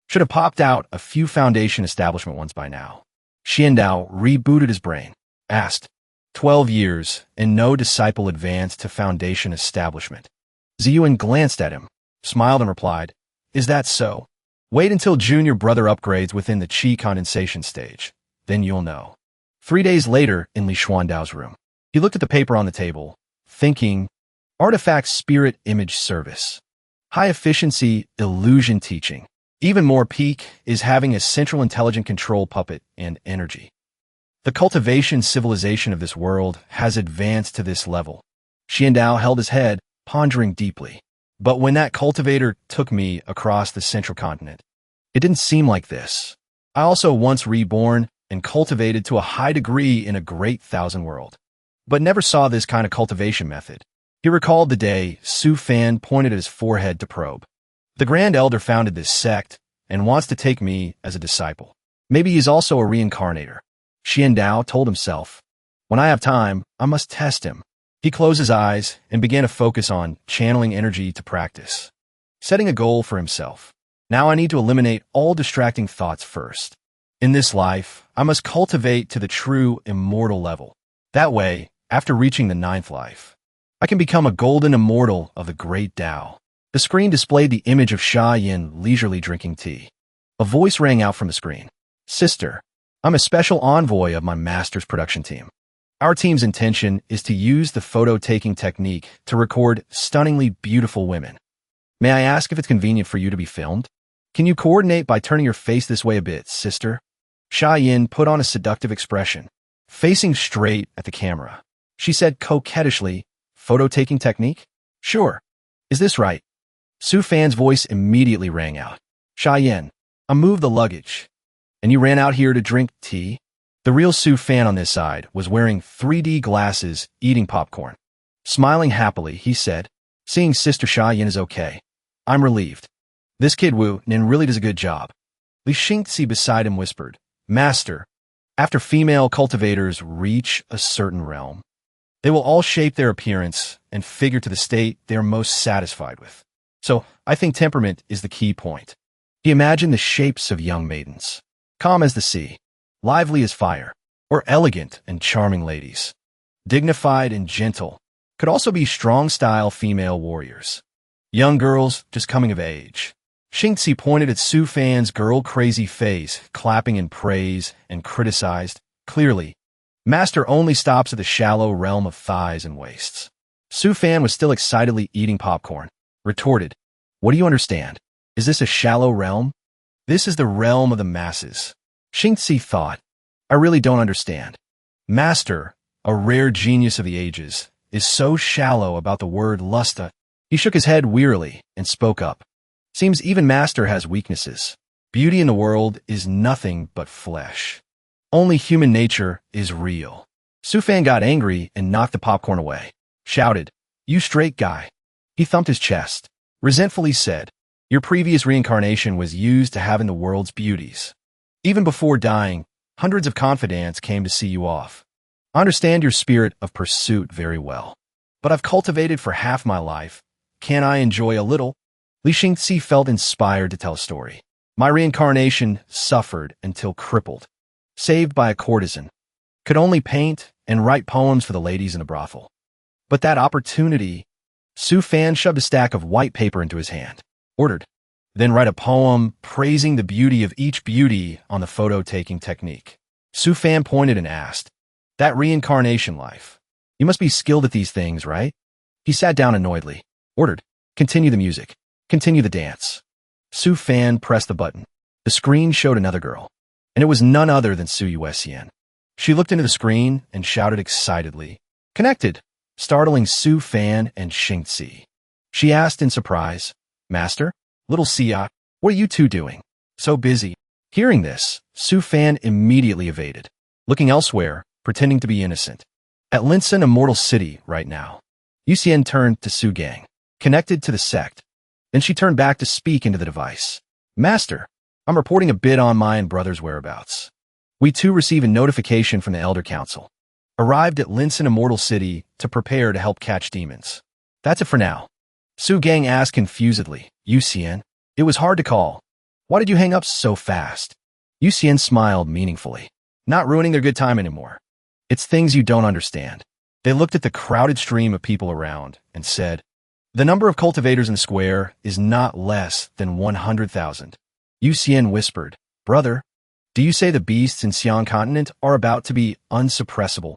Should have popped out a few foundation establishment ones by now. Xiandao rebooted his brain, asked, 12 years and no disciple advanced to foundation establishment. Ziyuan glanced at him, smiled and replied, is that so? Wait until junior brother upgrades within the chi condensation stage. Then you'll know. 3 days later in Li Xuandao's room, he looked at the paper on the table, thinking, Artifact Spirit Image Service. High efficiency illusion teaching. Even more peak is having a central intelligent control puppet and energy. The cultivation civilization of this world has advanced to this level. Xiandao held his head, pondering deeply. But when that cultivator took me across the central continent, it didn't seem like this. I also once reborn and cultivated to a high degree in a great thousand world, but never saw this kind of cultivation method. He recalled the day Su Fan pointed at his forehead to probe. The Grand Elder founded this sect and wants to take me as a disciple. Maybe he's also a reincarnator. Xiandao told himself, when I have time, I must test him. He closed his eyes and began to focus on channeling energy to practice, setting a goal for himself. Now I need to eliminate all distracting thoughts first. In this life, I must cultivate to the true immortal level. That way, after reaching the 9th life, I can become a golden immortal of the great Tao. The screen displayed the image of Sha Yin leisurely drinking tea. A voice rang out from the screen. Sister, I'm a special envoy of my master's production team. Our team's intention is to use the photo-taking technique to record stunningly beautiful women. May I ask if it's convenient for you to be filmed? Can you coordinate by turning your face this way a bit, sister? Sha Yin put on a seductive expression, facing straight at the camera. She said coquettishly, photo-taking technique? Sure. Is this right? Su Fan's voice immediately rang out. Sha Yin, I moved the luggage. And you ran out here to drink tea? The real Su Fan on this side was wearing 3D glasses, eating popcorn. Smiling happily, he said, seeing Sister Sha Yin is okay. I'm relieved. This kid Wu Nin really does a good job. Li Xingzi beside him whispered, Master, after female cultivators reach a certain realm, they will all shape their appearance and figure to the state they are most satisfied with. So I think temperament is the key point. He imagined the shapes of young maidens, calm as the sea, lively as fire, or elegant and charming ladies. Dignified and gentle, could also be strong-style female warriors. Young girls just coming of age. Xingzi pointed at Su Fan's girl-crazy face, clapping in praise, and criticized, clearly, Master only stops at the shallow realm of thighs and waists. Su Fan was still excitedly eating popcorn, retorted, What do you understand? Is this a shallow realm? This is the realm of the masses. Xingzi thought, I really don't understand. Master, a rare genius of the ages, is so shallow about the word lusta. He shook his head wearily and spoke up. Seems even Master has weaknesses. Beauty in the world is nothing but flesh. Only human nature is real. Su Fan got angry and knocked the popcorn away. Shouted, You straight guy. He thumped his chest. Resentfully said, Your previous reincarnation was used to having the world's beauties. Even before dying, hundreds of confidants came to see you off. I understand your spirit of pursuit very well. But I've cultivated for half my life. Can I enjoy a little? Li Xingzi felt inspired to tell a story. My reincarnation suffered until crippled. Saved by a courtesan. Could only paint and write poems for the ladies in a brothel. But that opportunity... Su Fan shoved a stack of white paper into his hand. Ordered. Then write a poem praising the beauty of each beauty on the photo-taking technique. Su Fan pointed and asked, That reincarnation life. You must be skilled at these things, right? He sat down annoyedly. Ordered. Continue the music. Continue the dance. Su Fan pressed the button. The screen showed another girl. And it was none other than Su Yuesian. She looked into the screen and shouted excitedly, Connected, startling Su Fan and Xingzi. She asked in surprise, Master? Little Sia, what are you two doing? So busy. Hearing this, Su Fan immediately evaded, looking elsewhere, pretending to be innocent. At Linsen Immortal City right now, Yuxian turned to Su Gang, connected to the sect. Then she turned back to speak into the device. Master, I'm reporting a bit on my and brother's whereabouts. We too receive a notification from the Elder Council. Arrived at Linsen Immortal City to prepare to help catch demons. That's it for now. Su Gang asked confusedly. Yuxian, it was hard to call. Why did you hang up so fast? Yuxian smiled meaningfully. Not ruining their good time anymore. It's things you don't understand. They looked at the crowded stream of people around and said, the number of cultivators in the square is not less than 100,000. Yuxian whispered, brother, do you say the beasts in Xi'an continent are about to be unsuppressible?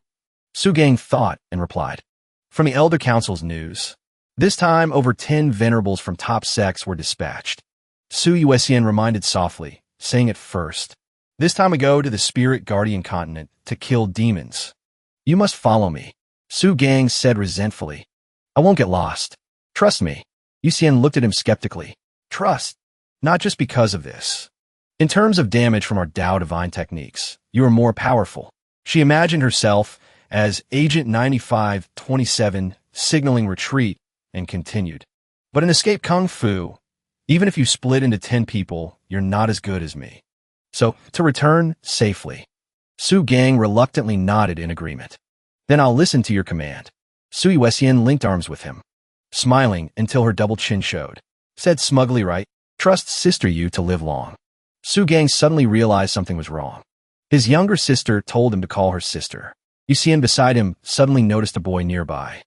Su Gang thought and replied, from the Elder Council's news. This time, over 10 venerables from top sects were dispatched. Su Yuxian reminded softly, saying it first. This time we go to the Spirit Guardian continent to kill demons. You must follow me. Su Gang said resentfully. I won't get lost. Trust me. Yuxian looked at him skeptically. Trust. Not just because of this. In terms of damage from our Dao Divine techniques, you are more powerful. She imagined herself as Agent 9527 signaling retreat and continued. But in escape Kung Fu, even if you split into 10 people, you're not as good as me. So, to return safely. Su Gang reluctantly nodded in agreement. Then I'll listen to your command. Su Yuxian linked arms with him, smiling until her double chin showed. Said smugly, right? Trust sister you to live long. Su Gang suddenly realized something was wrong. His younger sister told him to call her sister. Yuxian beside him suddenly noticed a boy nearby.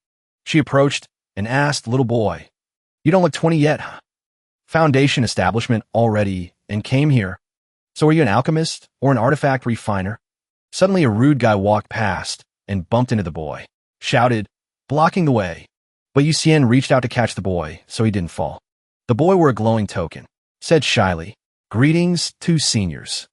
She approached and asked, little boy, you don't look 20 yet, huh? Foundation establishment already and came here. So are you an alchemist or an artifact refiner? Suddenly a rude guy walked past and bumped into the boy, shouted, blocking the way. But Yuxian reached out to catch the boy so he didn't fall. The boy wore a glowing token, said shyly, greetings to seniors.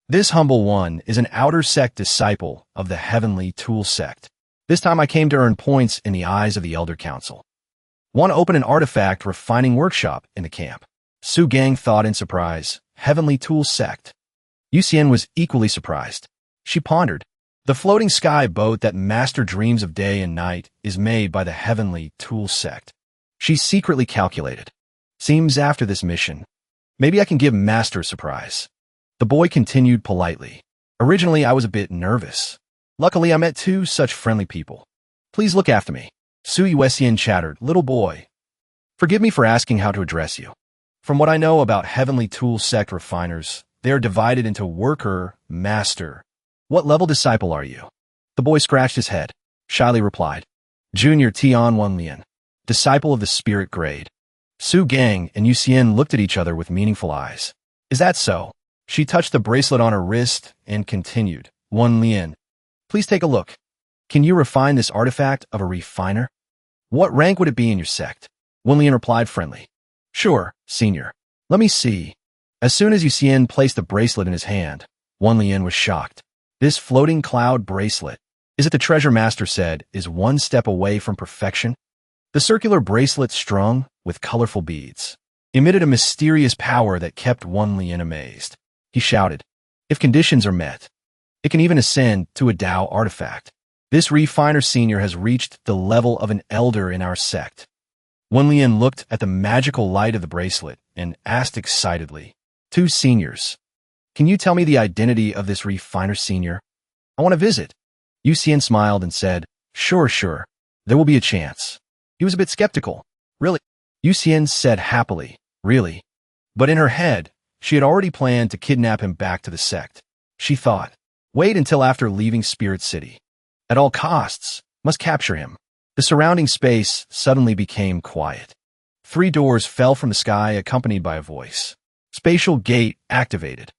This humble one is an outer sect disciple of the Heavenly Tool sect. This time I came to earn points in the eyes of the Elder Council. Want to open an artifact refining workshop in the camp. Su Gang thought in surprise, Heavenly Tool sect. Yuxian was equally surprised. She pondered. The floating sky boat that Master dreams of day and night is made by the Heavenly Tool sect. She secretly calculated. Seems after this mission, maybe I can give Master a surprise. The boy continued politely. Originally, I was a bit nervous. Luckily, I met two such friendly people. Please look after me. Su Yuxian chattered, little boy. Forgive me for asking how to address you. From what I know about Heavenly Tool sect refiners, they are divided into worker, master. What level disciple are you? The boy scratched his head, shyly replied. Junior Tian Wenlian, disciple of the spirit grade. Su Gang and Yuxian looked at each other with meaningful eyes. Is that so? She touched the bracelet on her wrist and continued. Wenlian, please take a look. Can you refine this artifact of a refiner? What rank would it be in your sect? Wenlian replied friendly. Sure, senior. Let me see. As soon as Yuxian placed the bracelet in his hand, Wenlian was shocked. This floating cloud bracelet, is it the treasure master said, is one step away from perfection? The circular bracelet strung with colorful beads emitted a mysterious power that kept Wenlian amazed. He shouted, if conditions are met, it can even ascend to a Dao artifact. This refiner senior has reached the level of an elder in our sect. Wenlian looked at the magical light of the bracelet and asked excitedly, two seniors. Can you tell me the identity of this refiner senior? I want to visit. Yuxian smiled and said, sure. There will be a chance. He was a bit skeptical. Really? Yuxian said happily, really? But in her head, she had already planned to kidnap him back to the sect. She thought, wait until after leaving Spirit City. At all costs, must capture him. The surrounding space suddenly became quiet. 3 doors fell from the sky accompanied by a voice. Spatial gate activated.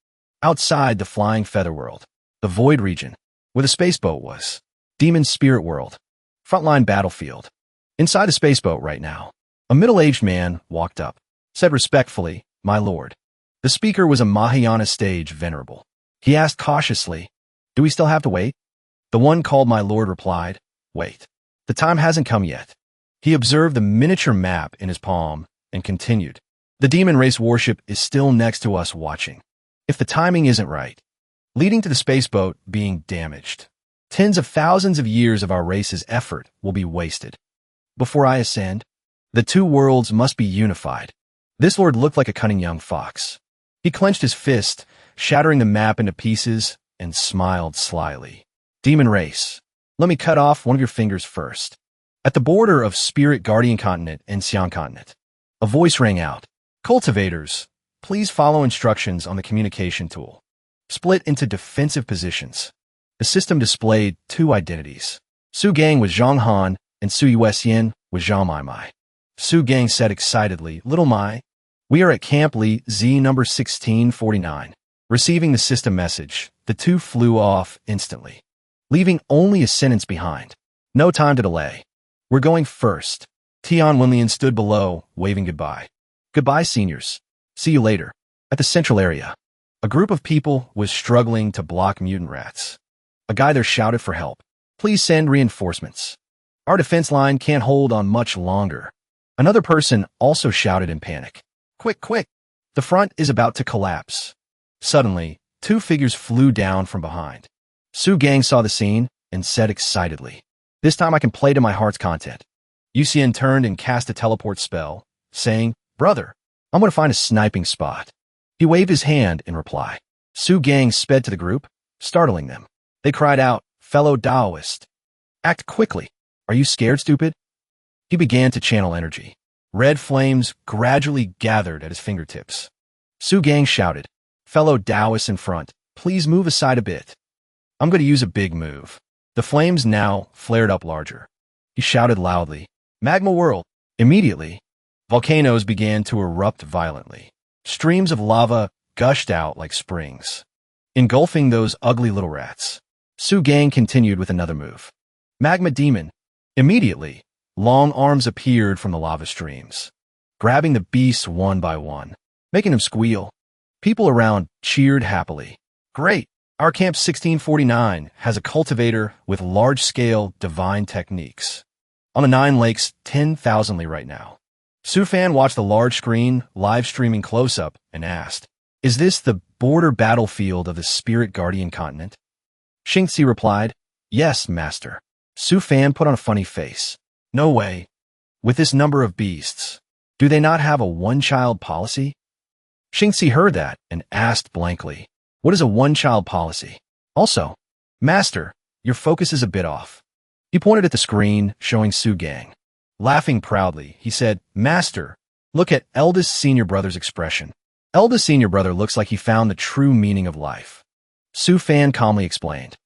Outside the flying feather world, the void region, where the spaceboat was. Demon spirit world. Frontline battlefield. Inside the spaceboat right now, a middle-aged man walked up, said respectfully, my lord. The speaker was a Mahayana stage venerable. He asked cautiously, do we still have to wait? The one called my lord replied, wait. The time hasn't come yet. He observed the miniature map in his palm and continued. The demon race warship is still next to us watching. if the timing isn't right, leading to the spaceboat being damaged. Tens of thousands of years of our race's effort will be wasted. Before I ascend, the two worlds must be unified. This lord looked like a cunning young fox. He clenched his fist, shattering the map into pieces, and smiled slyly. Demon race, let me cut off one of your fingers first. At the border of Spirit Guardian Continent and Xian Continent, a voice rang out. Cultivators, please follow instructions on the communication tool. Split into defensive positions. The system displayed two identities. Su Gang was Zhang Han, and Su Yuexian was Zhang Mai Mai. Su Gang said excitedly, Little Mai, we are at Camp Li Z number 1649. Receiving the system message, the two flew off instantly, leaving only a sentence behind. No time to delay. We're going first. Tian Wenlian stood below, waving goodbye. Goodbye, seniors. See you later. At the central area, a group of people was struggling to block mutant rats. A guy there shouted for help. Please send reinforcements. Our defense line can't hold on much longer. Another person also shouted in panic. Quick, quick! The front is about to collapse. Suddenly, two figures flew down from behind. Su Gang saw the scene and said excitedly, This time I can play to my heart's content. Yuxian turned and cast a teleport spell, saying, Brother, I'm going to find a sniping spot. He waved his hand in reply. Su Gang sped to the group, startling them. They cried out, Fellow Daoist, act quickly. Are you scared, stupid? He began to channel energy. Red flames gradually gathered at his fingertips. Su Gang shouted, Fellow Daoists in front, please move aside a bit. I'm going to use a big move. The flames now flared up larger. He shouted loudly, Magma World. Immediately, volcanoes began to erupt violently. Streams of lava gushed out like springs, engulfing those ugly little rats. Su Gang continued with another move. Magma Demon. Immediately, long arms appeared from the lava streams, grabbing the beasts one by one, making them squeal. People around cheered happily. Great! Our Camp 1649 has a cultivator with large-scale divine techniques. On the 9 lakes 10,000ly right now. Su Fan watched the large screen, live streaming close-up, and asked, Is this the border battlefield of the Spirit Guardian Continent? Xingzi replied, Yes, Master. Su Fan put on a funny face. No way. With this number of beasts, do they not have a one-child policy? Xingzi heard that and asked blankly, What is a one-child policy? Also, Master, your focus is a bit off. He pointed at the screen, showing Su Gang. Laughing proudly, he said, Master, look at eldest senior brother's expression. Eldest senior brother looks like he found the true meaning of life. Su Fan calmly explained.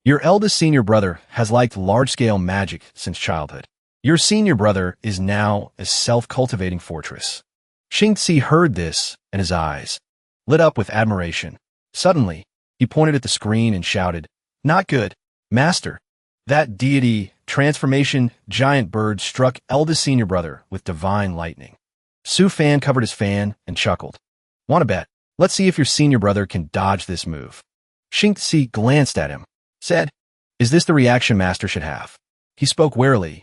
Your eldest senior brother has liked large-scale magic since childhood. Your senior brother is now a self-cultivating fortress. Xingzi heard this, and his eyes lit up with admiration. Suddenly, he pointed at the screen and shouted, Not good, Master. That deity, transformation, giant bird struck eldest senior brother with divine lightning. Su Fan covered his fan and chuckled. Want to bet? Let's see if your senior brother can dodge this move. Xingzi glanced at him, said, Is this the reaction Master should have? He spoke warily,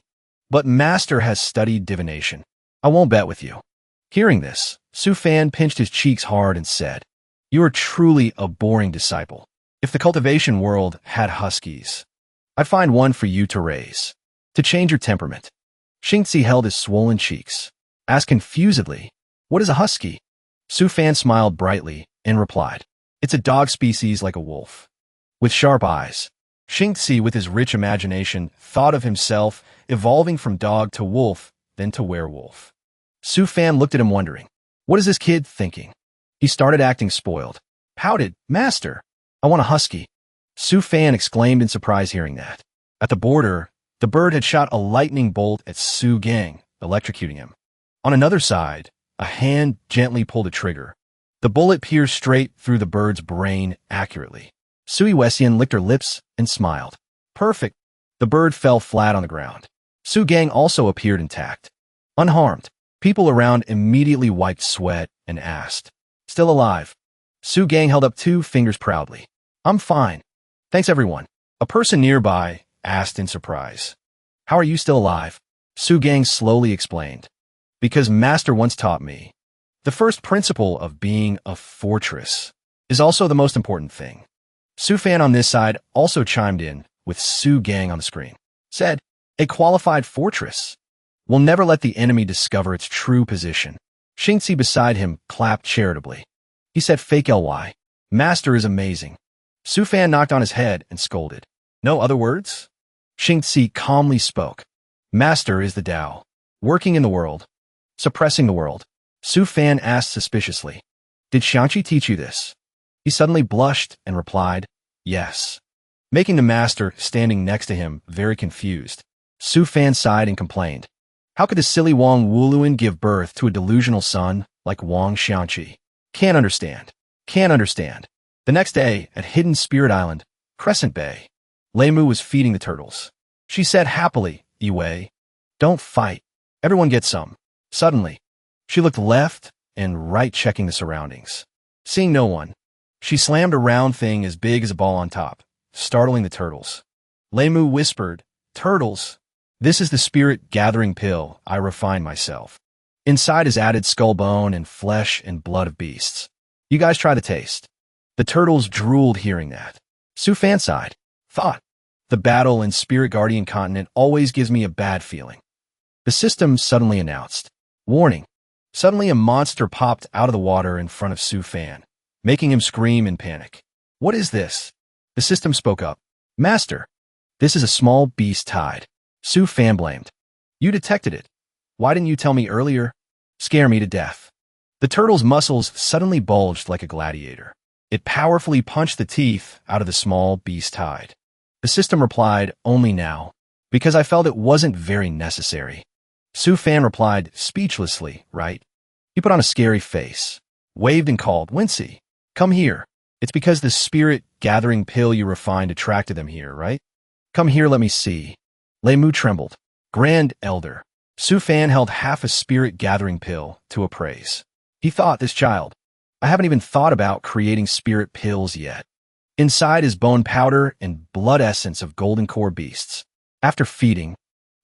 but Master has studied divination. I won't bet with you. Hearing this, Su Fan pinched his cheeks hard and said, You are truly a boring disciple. If the cultivation world had huskies, I'd find one for you to raise, to change your temperament. Xingzi held his swollen cheeks, asked confusedly, What is a husky? Su Fan smiled brightly and replied, It's a dog species like a wolf, with sharp eyes. Xingzi, with his rich imagination, thought of himself evolving from dog to wolf, then to werewolf. Su Fan looked at him wondering, What is this kid thinking? He started acting spoiled. Pouted, Master, I want a husky. Su Fan exclaimed in surprise hearing that. At the border, the bird had shot a lightning bolt at Su Gang, electrocuting him. On another side, a hand gently pulled a trigger. The bullet pierced straight through the bird's brain accurately. Su Yuexian licked her lips and smiled. Perfect. The bird fell flat on the ground. Su Gang also appeared intact, unharmed. People around immediately wiped sweat and asked, Still alive? Su Gang held up 2 fingers proudly. I'm fine. Thanks, everyone. A person nearby asked in surprise. How are you still alive? Su Gang slowly explained. Because Master once taught me the first principle of being a fortress is also the most important thing. Su Fan on this side also chimed in with Su Gang on the screen. Said, a qualified fortress will never let the enemy discover its true position. Xingzi beside him clapped charitably. He said, fake ly. Master is amazing. Su Fan knocked on his head and scolded. No other words? Xingzi calmly spoke. Master is the Tao, working in the world, suppressing the world. Su Fan asked suspiciously, did Xiangqi teach you this? He suddenly blushed and replied, yes, making the master standing next to him very confused. Su Fan sighed and complained. How could the silly Wang Wuluan give birth to a delusional son like Wang Xiangqi? Can't understand. Can't understand. The next day, at Hidden Spirit Island, Crescent Bay, Lei Mu was feeding the turtles. She said happily, Yue, don't fight. Everyone gets some. Suddenly, she looked left and right checking the surroundings. Seeing no one, she slammed a round thing as big as a ball on top, startling the turtles. Lei Mu whispered, turtles, this is the spirit gathering pill I refine myself. Inside is added skull bone and flesh and blood of beasts. You guys try the taste. The turtles drooled hearing that. Su Fan sighed. Thought, the battle in Spirit Guardian continent always gives me a bad feeling. The system suddenly announced. Warning. Suddenly a monster popped out of the water in front of Su Fan, making him scream in panic. What is this? The system spoke up. Master, this is a small beast tide. Su Fan blamed. You detected it. Why didn't you tell me earlier? Scare me to death. The turtle's muscles suddenly bulged like a gladiator. It powerfully punched the teeth out of the small beast tide. The system replied, only now, because I felt it wasn't very necessary. Su Fan replied speechlessly, right? He put on a scary face, waved and called, Wincy, come here. It's because the spirit gathering pill you refined attracted them here, right? Come here, let me see. Lei Mu trembled. Grand Elder. Su Fan held half a spirit gathering pill to appraise. He thought, this child, I haven't even thought about creating spirit pills yet. Inside is bone powder and blood essence of golden core beasts. After feeding,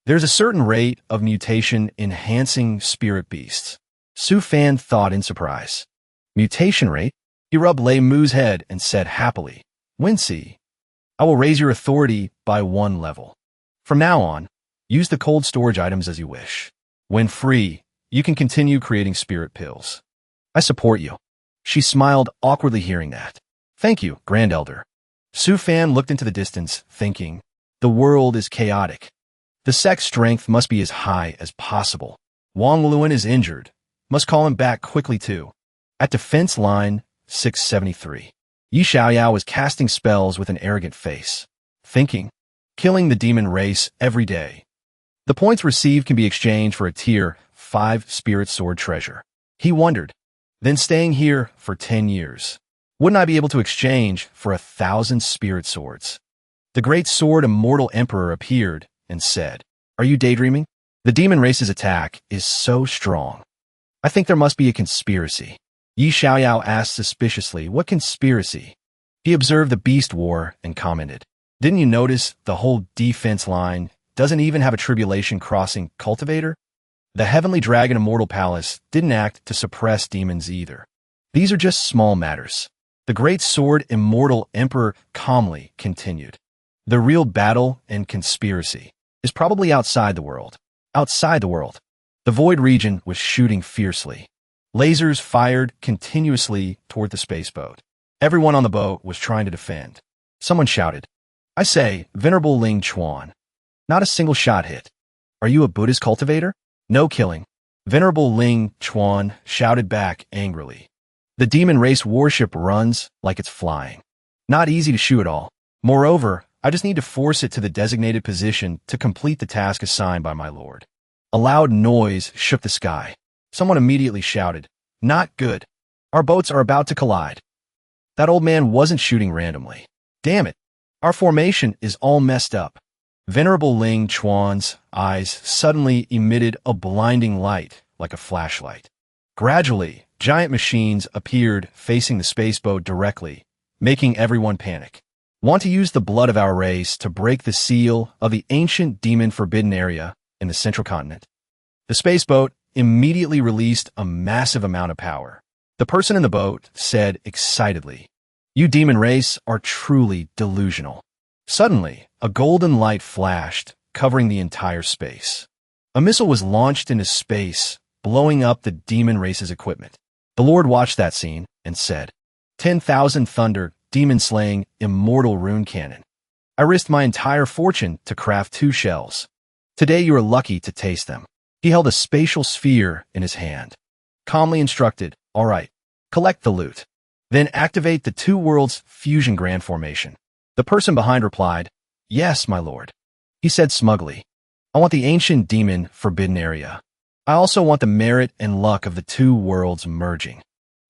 there's a certain rate of mutation enhancing spirit beasts. Su Fan thought in surprise. Mutation rate? He rubbed Lei Mu's head and said happily, Wincy, I will raise your authority by 1 level. From now on, use the cold storage items as you wish. When free, you can continue creating spirit pills. I support you. She smiled awkwardly hearing that. Thank you, Grand Elder. Su Fan looked into the distance, thinking, the world is chaotic. The sect's strength must be as high as possible. Wang Luan is injured. Must call him back quickly too. At defense line 673, Yi Xiaoyao was casting spells with an arrogant face, thinking, killing the demon race every day. The points received can be exchanged for a tier 5 spirit sword treasure. He wondered, then staying here for 10 years. Wouldn't I be able to exchange for 1,000 spirit swords? The great sword immortal emperor appeared and said, are you daydreaming? The demon race's attack is so strong. I think there must be a conspiracy. Yi Xiaoyao asked suspiciously, what conspiracy? He observed the beast war and commented, didn't you notice the whole defense line doesn't even have a tribulation crossing cultivator? The heavenly dragon immortal palace didn't act to suppress demons either. These are just small matters. The great sword immortal emperor calmly continued. The real battle and conspiracy is probably outside the world. Outside the world. The void region was shooting fiercely. Lasers fired continuously toward the spaceboat. Everyone on the boat was trying to defend. Someone shouted, I say, Venerable Ling Chuan. Not a single shot hit. Are you a Buddhist cultivator? No killing. Venerable Ling Chuan shouted back angrily. The demon race warship runs like it's flying. Not easy to shoot at all. Moreover, I just need to force it to the designated position to complete the task assigned by my lord. A loud noise shook the sky. Someone immediately shouted, not good. Our boats are about to collide. That old man wasn't shooting randomly. Damn it. Our formation is all messed up. Venerable Ling Chuan's eyes suddenly emitted a blinding light like a flashlight. Gradually, giant machines appeared facing the spaceboat directly, making everyone panic. Want to use the blood of our race to break the seal of the ancient demon forbidden area in the central continent? The spaceboat immediately released a massive amount of power. The person in the boat said excitedly, "You demon race are truly delusional." Suddenly, a golden light flashed, covering the entire space. A missile was launched into space, blowing up the demon race's equipment. The Lord watched that scene and said, 10,000 thunder, demon-slaying, immortal rune cannon. I risked my entire fortune to craft 2 shells. Today you are lucky to taste them. He held a spatial sphere in his hand. Calmly instructed, all right, collect the loot. Then activate the 2 worlds fusion grand formation. The person behind replied, yes, my lord. He said smugly, I want the ancient demon forbidden area. I also want the merit and luck of the 2 worlds merging.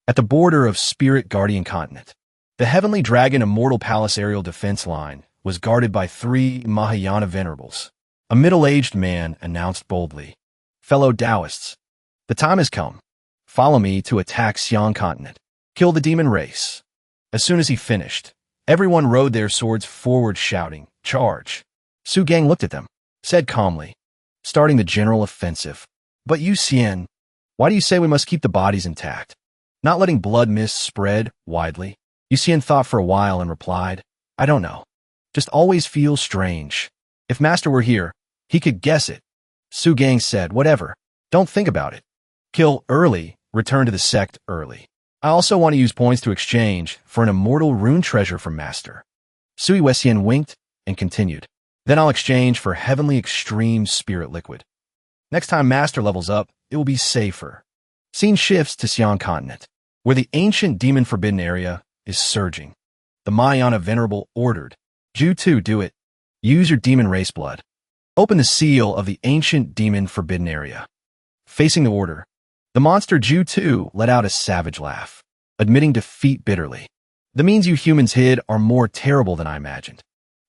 At the border of Spirit Guardian Continent, the Heavenly Dragon Immortal Palace aerial defense line was guarded by 3 Mahayana venerables. A middle-aged man announced boldly, fellow Taoists, the time has come. Follow me to attack Xi'an Continent. Kill the demon race. As soon as he finished, everyone rode their swords forward shouting, charge. Su Gang looked at them, said calmly, starting the general offensive. But you, Xian, why do you say we must keep the bodies intact? Not letting blood mist spread widely? Yu Xian thought for a while and replied, I don't know. Just always feels strange. If Master were here, he could guess it. Su Gang said, whatever. Don't think about it. Kill early, return to the sect early. I also want to use points to exchange for an immortal rune treasure from Master. Sui Wessian winked and continued. Then I'll exchange for heavenly extreme spirit liquid. Next time Master levels up, it will be safer. Scene shifts to Xi'an Continent, where the ancient demon forbidden area is surging. The Mahayana Venerable ordered, Ju 2, do it. Use your demon race blood. Open the seal of the ancient demon forbidden area. Facing the order, the monster Ju 2 let out a savage laugh, admitting defeat bitterly. The means you humans hid are more terrible than I imagined.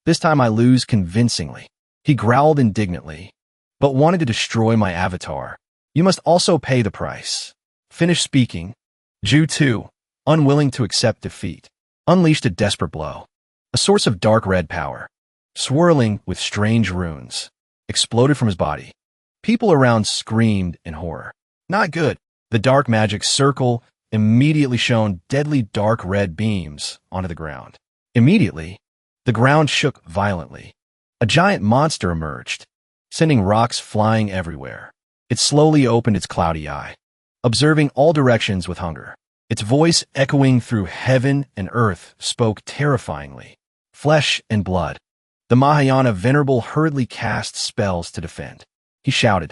This time I lose convincingly. He growled indignantly, but wanted to destroy my avatar. You must also pay the price. Finished speaking, Ju 2, unwilling to accept defeat, unleashed a desperate blow. A source of dark red power, swirling with strange runes, exploded from his body. People around screamed in horror. Not good. The dark magic circle immediately shone deadly dark red beams onto the ground. Immediately, the ground shook violently. A giant monster emerged, sending rocks flying everywhere. It slowly opened its cloudy eye, observing all directions with hunger. Its voice, echoing through heaven and earth, spoke terrifyingly. Flesh and blood. The Mahayana Venerable hurriedly cast spells to defend. He shouted,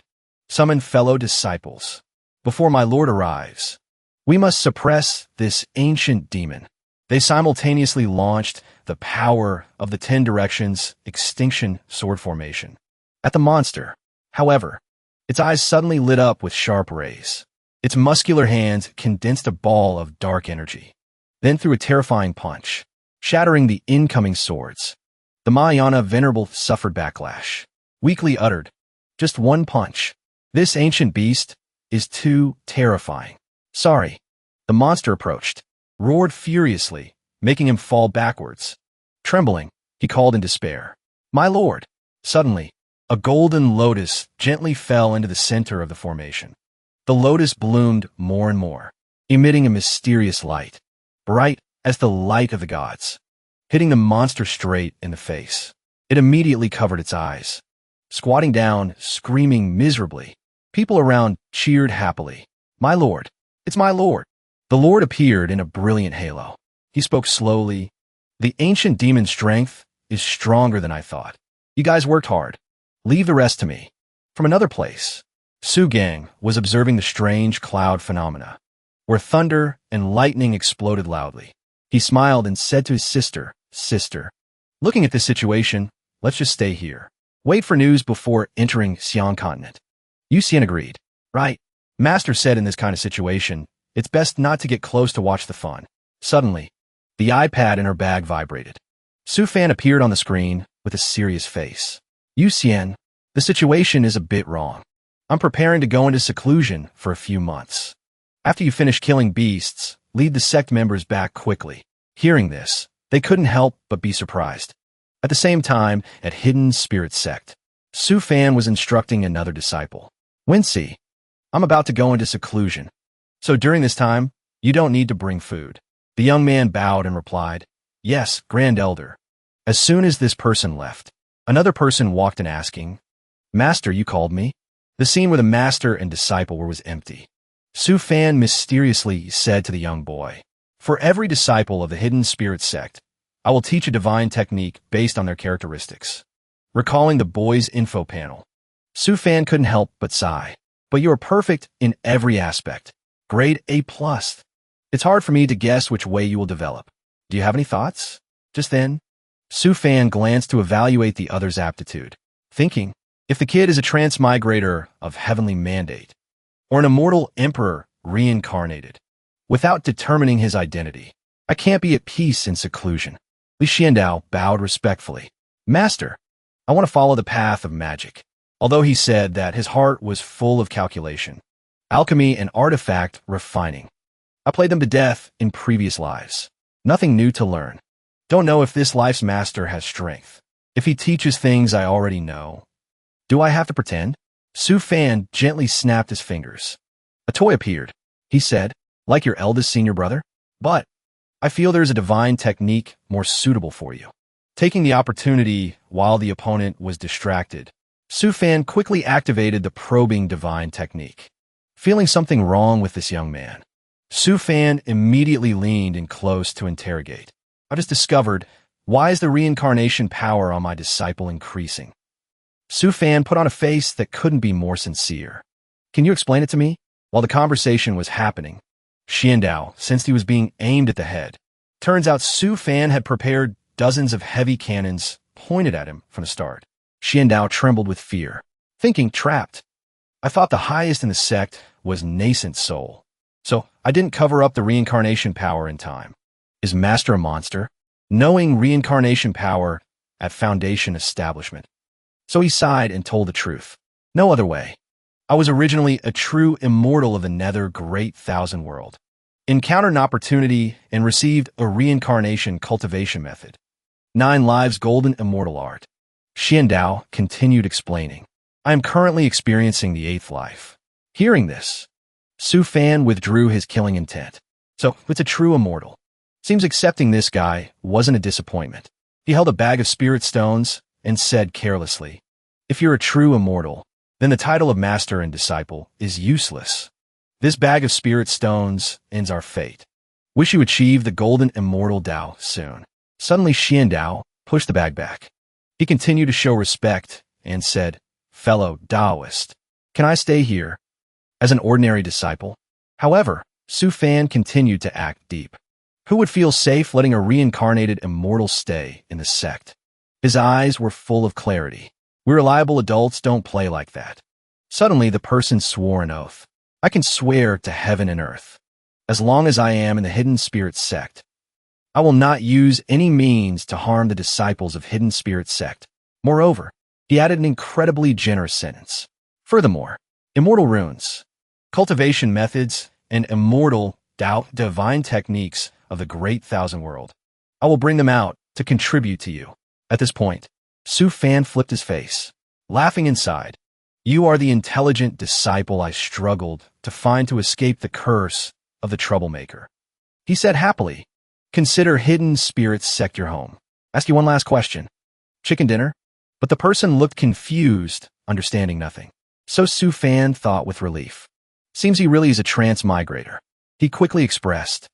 summon fellow disciples. Before my lord arrives, we must suppress this ancient demon. They simultaneously launched the power of the 10 directions extinction sword formation. At the monster, however, its eyes suddenly lit up with sharp rays. Its muscular hands condensed a ball of dark energy, then threw a terrifying punch, shattering the incoming swords. The Mahayana Venerable suffered backlash, weakly uttered, just one punch. This ancient beast is too terrifying. Sorry. The monster approached, roared furiously, making him fall backwards. Trembling, he called in despair, my lord. Suddenly, a golden lotus gently fell into the center of the formation. The lotus bloomed more and more, emitting a mysterious light, bright as the light of the gods, hitting the monster straight in the face. It immediately covered its eyes. Squatting down, screaming miserably, people around cheered happily. My lord, it's my lord. The lord appeared in a brilliant halo. He spoke slowly. The ancient demon's strength is stronger than I thought. You guys worked hard. Leave the rest to me. From another place, Su Gang was observing the strange cloud phenomena, where thunder and lightning exploded loudly. He smiled and said to his sister, Sister, looking at this situation, let's just stay here. Wait for news before entering Xi'an Continent. Yu Xian agreed. Right. Master said in this kind of situation, it's best not to get close to watch the fun. Suddenly, the iPad in her bag vibrated. Su Fan appeared on the screen with a serious face. Yu Xian, the situation is a bit wrong. I'm preparing to go into seclusion for a few months. After you finish killing beasts, lead the sect members back quickly. Hearing this, they couldn't help but be surprised. At the same time, at Hidden Spirit Sect, Su Fan was instructing another disciple. Wincy, I'm about to go into seclusion. So during this time, You don't need to bring food. The young man bowed and replied, Yes, Grand Elder. As soon as this person left, another person walked in asking, Master, you called me? The scene where the master and disciple was empty. Su Fan mysteriously said to the young boy, For every disciple of the hidden spirit sect, I will teach a divine technique based on their characteristics. Recalling the boy's info panel, Su Fan couldn't help but sigh. But you are perfect in every aspect. Grade A+. It's hard for me to guess which way you will develop. Do you have any thoughts? Just then, Su Fan glanced to evaluate the other's aptitude, thinking, if the kid is a transmigrator of heavenly mandate, or an immortal emperor reincarnated, without determining his identity, I can't be at peace in seclusion. Li Xiandao bowed respectfully. Master, I want to follow the path of magic. Although he said that his heart was full of calculation, alchemy, and artifact refining. I played them to death in previous lives. Nothing new to learn. Don't know if this life's master has strength. If he teaches things I already know, do I have to pretend? Su Fan gently snapped his fingers. A toy appeared. He said, like your eldest senior brother? But I feel there's a divine technique more suitable for you. Taking the opportunity while the opponent was distracted, Su Fan quickly activated the probing divine technique. Feeling something wrong with this young man, Su Fan immediately leaned in close to interrogate. I just discovered, why is the reincarnation power on my disciple increasing? Su Fan put on a face that couldn't be more sincere. Can you explain it to me? While the conversation was happening, Xiandao sensed he was being aimed at the head. Turns out Su Fan had prepared dozens of heavy cannons pointed at him from the start. Xiandao trembled with fear, thinking trapped. I thought the highest in the sect was nascent soul, so I didn't cover up the reincarnation power in time. Is Master a monster? Knowing reincarnation power at Foundation establishment. So he sighed and told the truth. No other way. I was originally a true immortal of the nether great thousand world. Encountered an opportunity and received a reincarnation cultivation method. 9 lives golden immortal art. Xiandao continued explaining. I am currently experiencing the 8th life. Hearing this, Su Fan withdrew his killing intent. So it's a true immortal. Seems accepting this guy wasn't a disappointment. He held a bag of spirit stones and said carelessly, if you're a true immortal, then the title of master and disciple is useless. This bag of spirit stones ends our fate. Wish you achieve the golden immortal Dao soon. Suddenly Xiandao pushed the bag back. He continued to show respect and said, fellow Taoist, can I stay here as an ordinary disciple? However, Su Fan continued to act deep. Who would feel safe letting a reincarnated immortal stay in the sect? His eyes were full of clarity. We reliable adults don't play like that. Suddenly, the person swore an oath. I can swear to heaven and earth. As long as I am in the Hidden Spirit sect, I will not use any means to harm the disciples of Hidden Spirit sect. Moreover, he added an incredibly generous sentence. Furthermore, immortal runes, cultivation methods, and immortal divine techniques of the Great Thousand World. I will bring them out to contribute to you. At this point, Su Fan flipped his face, laughing inside. You are the intelligent disciple I struggled to find to escape the curse of the troublemaker. He said happily, consider Hidden Spirit sect your home. Ask you one last question. Chicken dinner? But the person looked confused, understanding nothing. So Su Fan thought with relief. Seems he really is a transmigrator. He quickly expressed,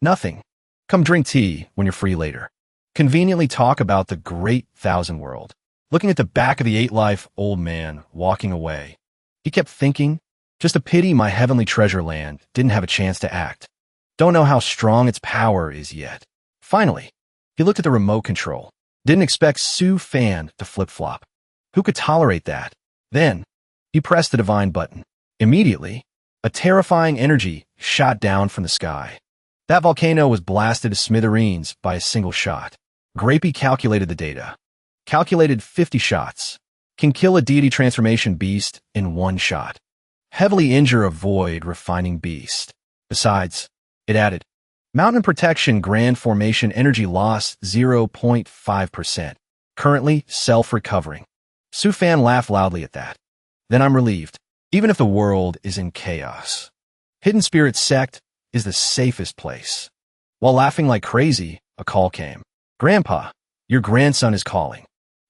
nothing. Come drink tea when you're free later. Conveniently talk about the Great Thousand World. Looking at the back of the 8-life old man walking away, he kept thinking, just a pity my heavenly treasure land didn't have a chance to act. Don't know how strong its power is yet. Finally, he looked at the remote control. Didn't expect Su Fan to flip-flop. Who could tolerate that? Then, he pressed the divine button. Immediately, a terrifying energy shot down from the sky. That volcano was blasted to smithereens by a single shot. Grapey calculated the data. Calculated 50 shots. Can kill a deity transformation beast in 1 shot. Heavily injure a void refining beast. Besides, it added, mountain protection grand formation energy loss 0.5%. Currently self-recovering. Su Fan laughed loudly at that. Then I'm relieved, even if the world is in chaos. Hidden Spirit sect is the safest place. While laughing like crazy, a call came. Grandpa, your grandson is calling.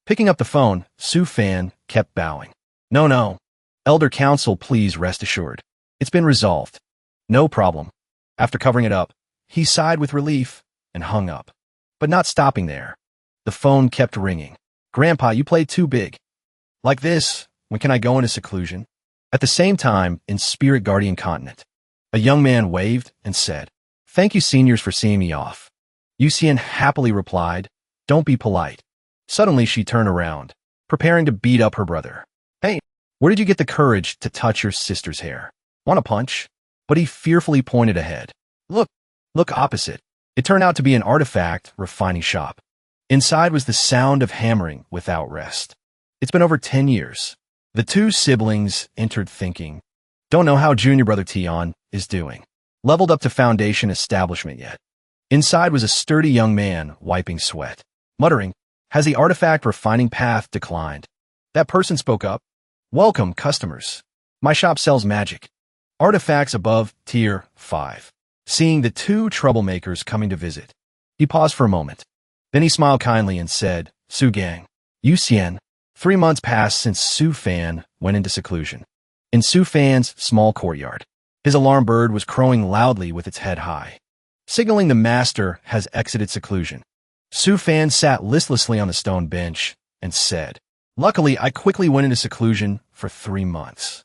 Picking up the phone, Su Fan kept bowing. No. Elder Council, please rest assured. It's been resolved. No problem. After covering it up, he sighed with relief and hung up. But not stopping there. The phone kept ringing. Grandpa, you played too big. Like this, when can I go into seclusion? At the same time, in Spirit Guardian Continent, a young man waved and said, Thank you, seniors, for seeing me off. Yuxian happily replied, Don't be polite. Suddenly she turned around, preparing to beat up her brother. Hey, where did you get the courage to touch your sister's hair? Want a punch? But he fearfully pointed ahead. Look opposite. It turned out to be an artifact refining shop. Inside was the sound of hammering without rest. It's been over 10 years. The two siblings entered thinking, Don't know how junior brother Tion is doing. Leveled up to foundation establishment yet. Inside was a sturdy young man wiping sweat, muttering, Has the artifact refining path declined? That person spoke up. Welcome, customers. My shop sells magic. Artifacts above tier 5. Seeing the two troublemakers coming to visit, he paused for a moment. Then he smiled kindly and said, Su Gang, Yuxian. 3 months passed since Su Fan went into seclusion. In Su Fan's small courtyard, his alarm bird was crowing loudly with its head high, signaling the master has exited seclusion. Su Fan sat listlessly on the stone bench and said, Luckily, I quickly went into seclusion for 3 months.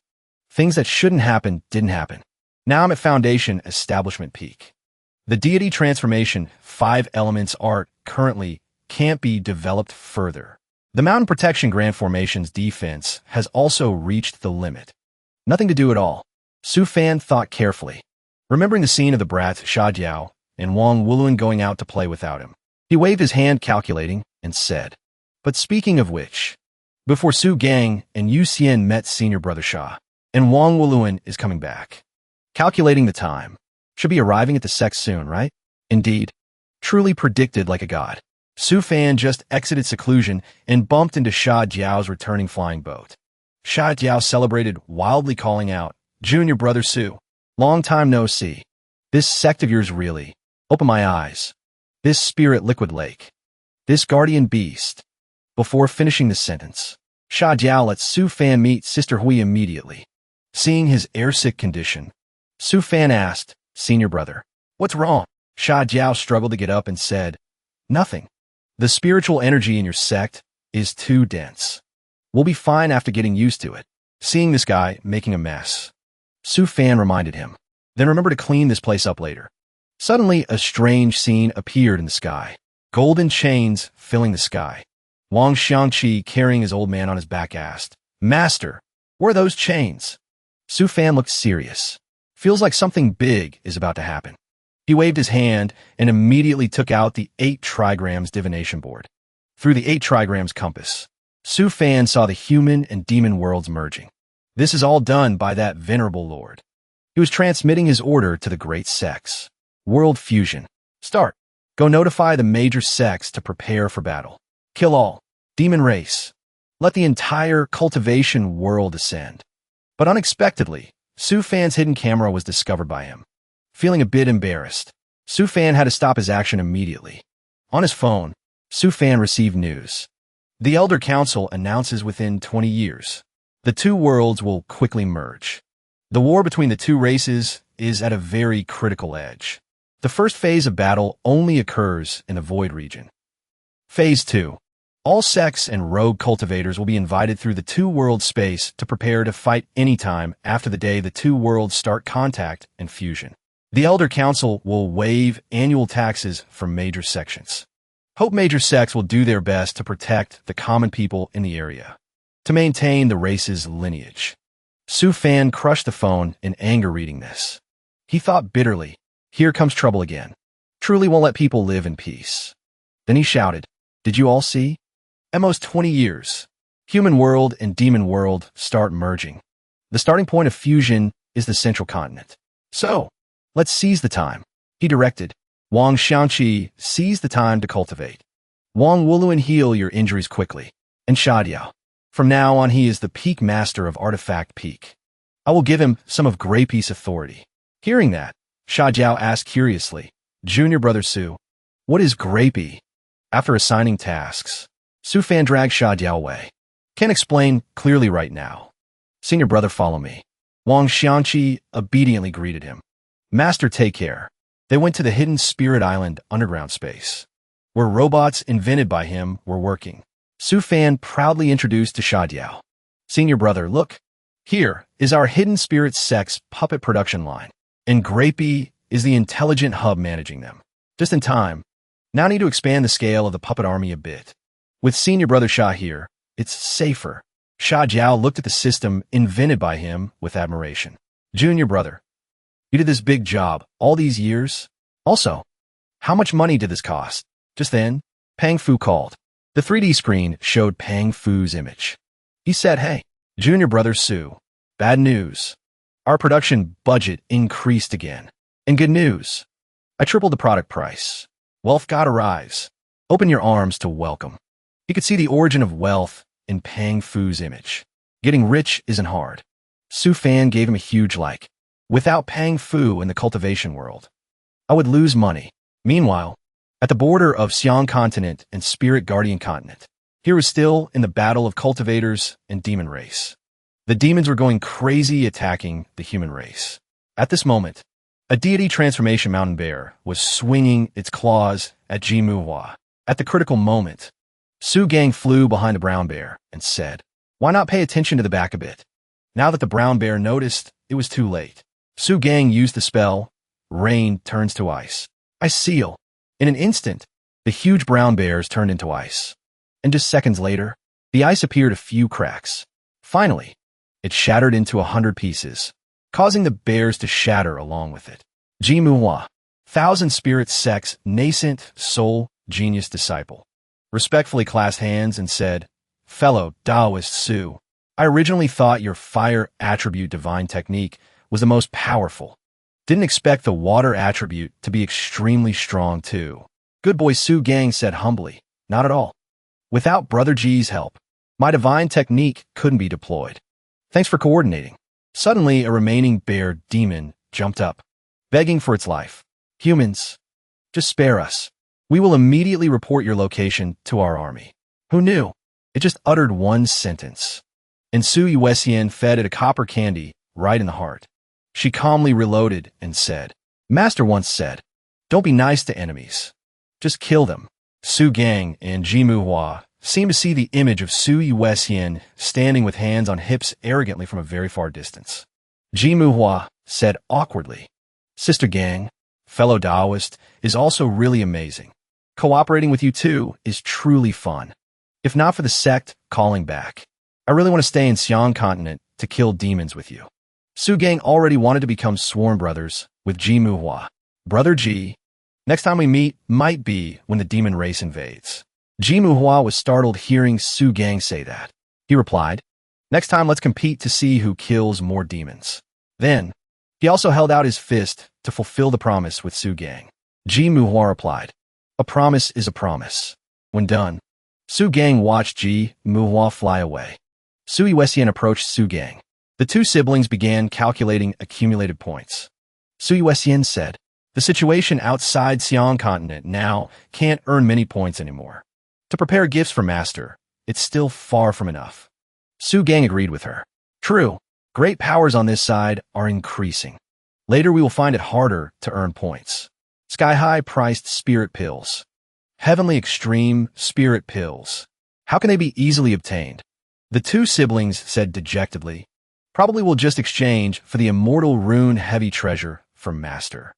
Things that shouldn't happen didn't happen. Now I'm at Foundation Establishment Peak. The deity transformation 5 elements art currently can't be developed further. The Mountain Protection Grand Formation's defense has also reached the limit. Nothing to do at all. Su Fan thought carefully, remembering the scene of the brats Sha Jiao and Wang Wuluan going out to play without him. He waved his hand calculating and said, But speaking of which, before Su Gang and Yu Xian met senior brother Sha, and Wang Wuluan is coming back. Calculating the time. Should be arriving at the sect soon, right? Indeed. Truly predicted like a god. Su Fan just exited seclusion and bumped into Sha Jiao's returning flying boat. Sha Jiao celebrated, wildly calling out, Junior brother Su, long time no see. This sect of yours really opened my eyes. This spirit liquid lake. This guardian beast. Before finishing the sentence, Sha Jiao let Su Fan meet Sister Hui immediately. Seeing his airsick condition, Su Fan asked, Senior brother, what's wrong? Sha Jiao struggled to get up and said, Nothing. The spiritual energy in your sect is too dense. We'll be fine after getting used to it. Seeing this guy making a mess, Su Fan reminded him, Then remember to clean this place up later. Suddenly, a strange scene appeared in the sky. Golden chains filling the sky. Wang Xiangqi, carrying his old man on his back, asked, Master, where are those chains? Su Fan looked serious. Feels like something big is about to happen. He waved his hand and immediately took out the 8 trigrams divination board. Through the 8 trigrams compass, Su Fan saw the human and demon worlds merging. This is all done by that venerable lord. He was transmitting his order to the great sects. World fusion. Start. Go notify the major sects to prepare for battle. Kill all. Demon race. Let the entire cultivation world ascend. But unexpectedly, Su Fan's hidden camera was discovered by him. Feeling a bit embarrassed, Su Fan had to stop his action immediately. On his phone, Su Fan received news. The Elder Council announces within 20 years, the two worlds will quickly merge. The war between the two races is at a very critical edge. The first phase of battle only occurs in the Void region. Phase 2. All sects and rogue cultivators will be invited through the two-world space to prepare to fight anytime after the day the two worlds start contact and fusion. The Elder Council will waive annual taxes for major sections. Hope major sects will do their best to protect the common people in the area, to maintain the race's lineage. Su Fan crushed the phone in anger reading this. He thought bitterly, here comes trouble again. Truly won't let people live in peace. Then he shouted, Did you all see? At most 20 years, human world and demon world start merging. The starting point of fusion is the central continent. So, let's seize the time. He directed. Wang Xiangqi, seize the time to cultivate. Wang Wuluan, heal your injuries quickly. And Sha Jiao. From now on, he is the peak master of Artifact Peak. I will give him some of Grey Peace authority. Hearing that, Sha Jiao asked curiously. Junior brother Su, what is grapey? After assigning tasks, Su Fan dragged Sha Jiao away. Can't explain clearly right now. Senior brother, follow me. Wang Xianqi obediently greeted him. Master, take care. They went to the hidden Spirit Island underground space, where robots invented by him were working. Su Fan proudly introduced to Sha Jiao. Senior brother, look. Here is our hidden spirit sex puppet production line. And grapey is the intelligent hub managing them. Just in time. Now need to expand the scale of the puppet army a bit. With senior brother Sha here, it's safer. Sha Jiao looked at the system invented by him with admiration. Junior brother, you did this big job all these years? Also, how much money did this cost? Just then, Pang Fu called. The 3D screen showed Pang Fu's image. He said, hey, junior brother Su, bad news. Our production budget increased again. And good news, I tripled the product price. Wealth God arrives. Open your arms to welcome. He could see the origin of wealth in Pang Fu's image. Getting rich isn't hard. Su Fan gave him a huge like. Without Pang Fu in the cultivation world, I would lose money. Meanwhile, at the border of Xiang Continent and Spirit Guardian Continent, he was still in the battle of cultivators and demon race. The demons were going crazy attacking the human race. At this moment, a deity transformation mountain bear was swinging its claws at Ji Muhua. At the critical moment, Su Gang flew behind the brown bear and said, why not pay attention to the back a bit? Now that the brown bear noticed, it was too late. Su Gang used the spell, rain turns to ice. I seal. In an instant, the huge brown bears turned into ice. And just seconds later, the ice appeared a few cracks. Finally, it shattered into 100 pieces, causing the bears to shatter along with it. Ji Muhua, thousand spirit sex, nascent soul, genius disciple, respectfully clasped hands and said, fellow Taoist Su, I originally thought your fire attribute divine technique was the most powerful. Didn't expect the water attribute to be extremely strong too. Good boy Su Gang said humbly, not at all. Without Brother G's help, my divine technique couldn't be deployed. Thanks for coordinating. Suddenly, a remaining bear demon jumped up, begging for its life. Humans, just spare us. We will immediately report your location to our army. Who knew? It just uttered one sentence. And Su Yuesian fed it a copper candy right in the heart. She calmly reloaded and said, Master once said, don't be nice to enemies. Just kill them. Su Gang and Ji Muhua seemed to see the image of Su Yuesian standing with hands on hips arrogantly from a very far distance. Ji Muhua said awkwardly, Sister Gang, fellow Taoist, is also really amazing. Cooperating with you too is truly fun. If not for the sect calling back, I really want to stay in Xiang Continent to kill demons with you. Su Gang already wanted to become sworn brothers with Ji Muhua. Brother Ji, next time we meet might be when the demon race invades. Ji Muhua was startled hearing Su Gang say that. He replied, next time let's compete to see who kills more demons. Then, he also held out his fist to fulfill the promise with Su Gang. Ji Muhua replied, a promise is a promise. When done, Su Gang watched Ji Muhua fly away. Su Yuesian approached Su Gang. The two siblings began calculating accumulated points. Su Yuesian said, the situation outside Xiang Continent now can't earn many points anymore. To prepare gifts for Master, it's still far from enough. Su Gang agreed with her. True, great powers on this side are increasing. Later we will find it harder to earn points. Sky-high priced spirit pills. Heavenly extreme spirit pills. How can they be easily obtained? The two siblings said dejectedly, probably will just exchange for the immortal rune heavy treasure from Master.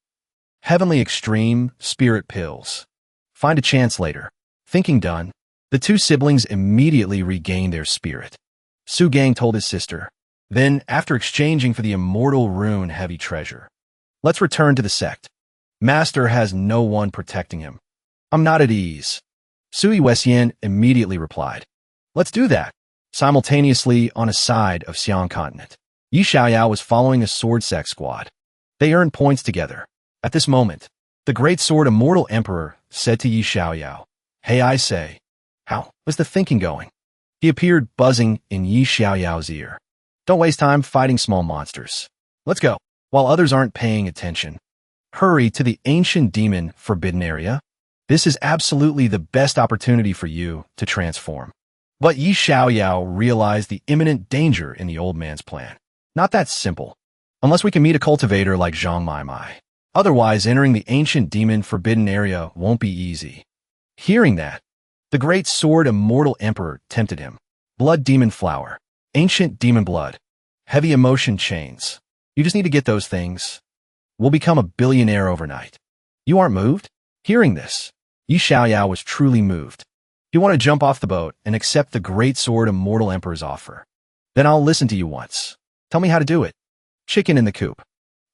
Heavenly extreme spirit pills. Find a chance later. Thinking done, the two siblings immediately regained their spirit. Su Gang told his sister, then after exchanging for the immortal rune heavy treasure, let's return to the sect. Master has no one protecting him. I'm not at ease. Su Yuesian immediately replied, let's do that. Simultaneously on a side of Xiang Continent, Yi Xiaoyao was following a sword sect squad. They earned points together. At this moment, the great sword immortal emperor said to Yi Xiaoyao, hey, I say, how was the thinking going? He appeared buzzing in Yi Xiaoyao's ear. Don't waste time fighting small monsters. Let's go. While others aren't paying attention, Hurry to the ancient demon forbidden area. This is absolutely the best opportunity for you to transform. But Yi Xiaoyao realized the imminent danger in the old man's plan. Not that simple. Unless we can meet a cultivator like Zhang Mai Mai. Otherwise, entering the ancient demon forbidden area won't be easy. Hearing that, the great sword immortal emperor tempted him. Blood demon flower. Ancient demon blood. Heavy emotion chains. You just need to get those things. We'll become a billionaire overnight. You aren't moved? Hearing this, Yi Xiaoyao was truly moved. You want to jump off the boat and accept the great sword immortal emperor's offer. Then I'll listen to you once. Tell me how to do it. Chicken in the coop.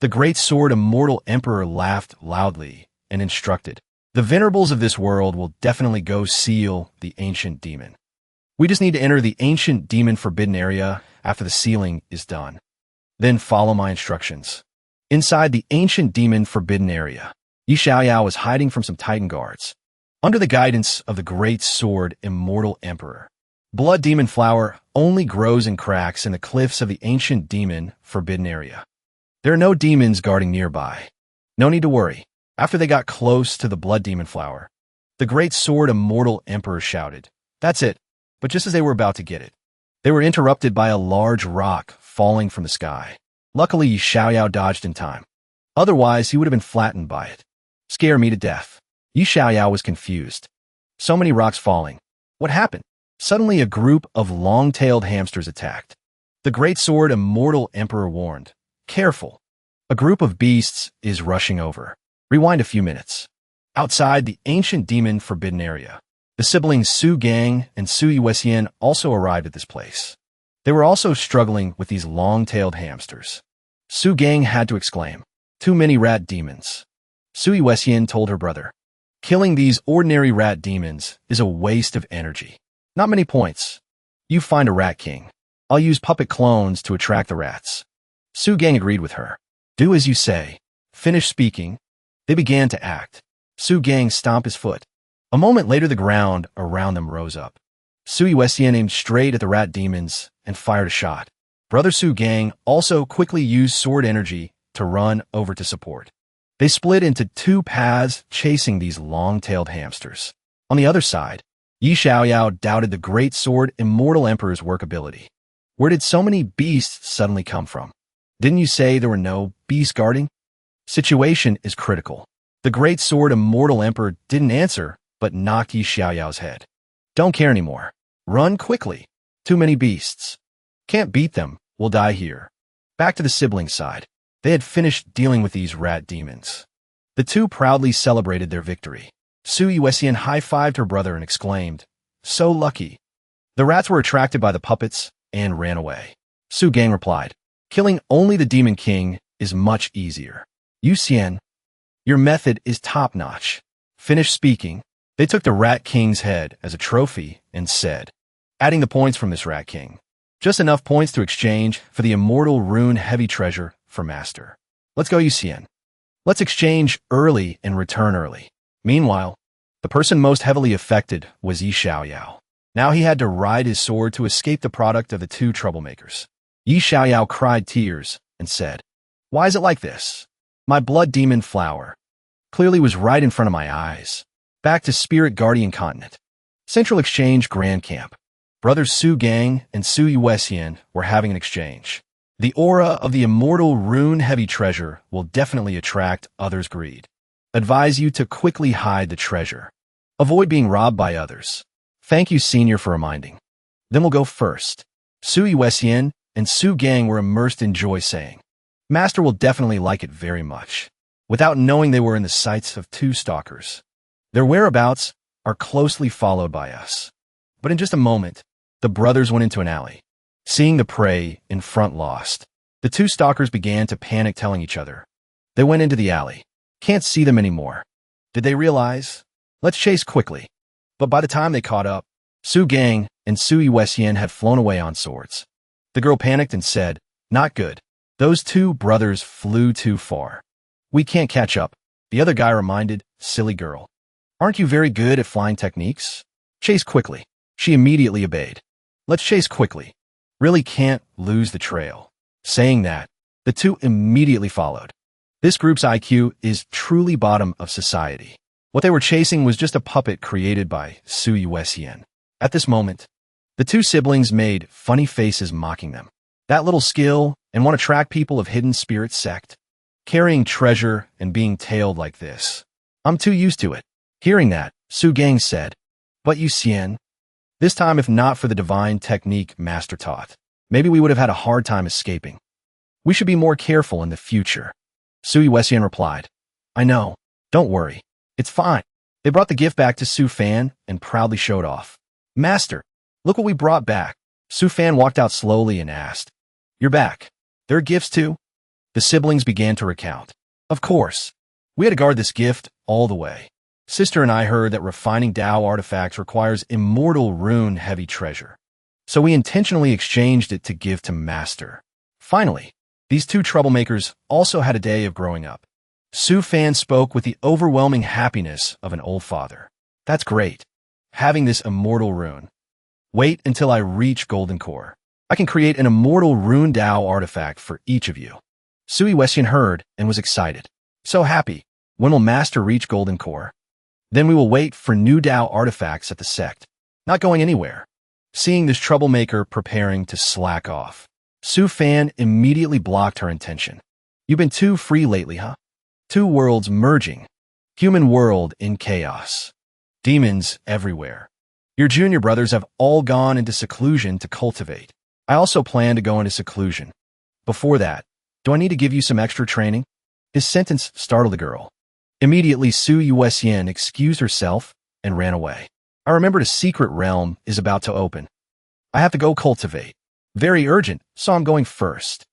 The great sword immortal emperor laughed loudly and instructed. The venerables of this world will definitely go seal the ancient demon. We just need to enter the ancient demon forbidden area after the sealing is done. Then follow my instructions. Inside the ancient demon forbidden area, Yi Xiaoyao was hiding from some Titan guards. Under the guidance of the great sword immortal emperor, blood demon flower only grows in cracks in the cliffs of the ancient demon forbidden area. There are no demons guarding nearby. No need to worry. After they got close to the blood demon flower, the great sword immortal emperor shouted, "That's it." But just as they were about to get it, they were interrupted by a large rock falling from the sky. Luckily, Yi Xiaoyao dodged in time. Otherwise, he would have been flattened by it. Scare me to death. Yi Xiaoyao was confused. So many rocks falling. What happened? Suddenly, a group of long-tailed hamsters attacked. The great sword immortal emperor warned, "Careful. A group of beasts is rushing over." Rewind a few minutes. Outside the ancient demon forbidden area, the siblings Su Gang and Su Yuexian also arrived at this place. They were also struggling with these long-tailed hamsters. Su Gang had to exclaim, "Too many rat demons." Su Yuexian told her brother, "Killing these ordinary rat demons is a waste of energy. Not many points. You find a rat king. I'll use puppet clones to attract the rats." Su Gang agreed with her. "Do as you say." Finished speaking, they began to act. Su Gang stomped his foot. A moment later, the ground around them rose up. Su Yuexian aimed straight at the rat demons and fired a shot. Brother Su Gang also quickly used sword energy to run over to support. They split into two paths, chasing these long-tailed hamsters. On the other side, Yi Xiaoyao doubted the great sword immortal emperor's workability. Where did so many beasts suddenly come from? Didn't you say there were no beasts guarding? Situation is critical. The great sword immortal emperor didn't answer, but knocked Yi Xiaoyao's head. Don't care anymore. Run quickly. Too many beasts. Can't beat them. We'll die here. Back to the siblings' side. They had finished dealing with these rat demons. The two proudly celebrated their victory. Su Yuexian high-fived her brother and exclaimed, "So lucky." The rats were attracted by the puppets and ran away. Su Gang replied, "Killing only the demon king is much easier. Yu Xian, your method is top-notch." Finished speaking, they took the rat king's head as a trophy and said, "Adding the points from this rat king. Just enough points to exchange for the immortal rune heavy treasure for master. Let's go, Yu Xian. Let's exchange early and return early." Meanwhile, the person most heavily affected was Yi Xiaoyao. Now he had to ride his sword to escape the product of the two troublemakers. Yi Xiaoyao cried tears and said, "Why is it like this? My blood demon flower clearly was right in front of my eyes." Back to Spirit Guardian Continent. Central Exchange Grand Camp. Brothers Su Gang and Su Yuexian were having an exchange. The aura of the immortal rune heavy treasure will definitely attract others' greed. Advise you to quickly hide the treasure. Avoid being robbed by others. Thank you, senior, for reminding. Then we'll go first. Su Yuexian and Su Gang were immersed in joy, saying, "Master will definitely like it very much," without knowing they were in the sights of two stalkers. Their whereabouts are closely followed by us. But in just a moment, the brothers went into an alley. Seeing the prey in front lost, the two stalkers began to panic, telling each other. They went into the alley. Can't see them anymore. Did they realize? Let's chase quickly. But by the time they caught up, Su Gang and Su Yuexian had flown away on swords. The girl panicked and said, "Not good. Those two brothers flew too far. We can't catch up." The other guy reminded, "Silly girl. Aren't you very good at flying techniques? Chase quickly." She immediately obeyed. "Let's chase quickly. Really can't lose the trail." Saying that, the two immediately followed. This group's IQ is truly bottom of society. What they were chasing was just a puppet created by Su Yuesian. At this moment, the two siblings made funny faces mocking them. That little skill and want to track people of hidden spirit sect. Carrying treasure and being tailed like this. I'm too used to it. Hearing that, Su Gang said, but Yuesian, this time if not for the divine technique master taught, maybe we would have had a hard time escaping. We should be more careful in the future. Su Yuesian replied, I know. Don't worry. It's fine. They brought the gift back to Su Fan and proudly showed off. Master, look what we brought back. Su Fan walked out slowly and asked, You're back. There are gifts too? The siblings began to recount. Of course. We had to guard this gift all the way. Sister and I heard that refining Tao artifacts requires immortal rune-heavy treasure. So we intentionally exchanged it to give to Master. Finally, these two troublemakers also had a day of growing up. Su Fan spoke with the overwhelming happiness of an old father. That's great. Having this immortal rune. Wait until I reach Golden Core. I can create an immortal rune Tao artifact for each of you. Su Yuesian heard and was excited. So happy. When will Master reach Golden Core? Then we will wait for new Tao artifacts at the sect. Not going anywhere. Seeing this troublemaker preparing to slack off, Su Fan immediately blocked her intention. You've been too free lately, huh? Two worlds merging. Human world in chaos. Demons everywhere. Your junior brothers have all gone into seclusion to cultivate. I also plan to go into seclusion. Before that, do I need to give you some extra training? His sentence startled the girl. Immediately, Su Yuesian excused herself and ran away. I remembered a secret realm is about to open. I have to go cultivate. Very urgent, so I'm going first.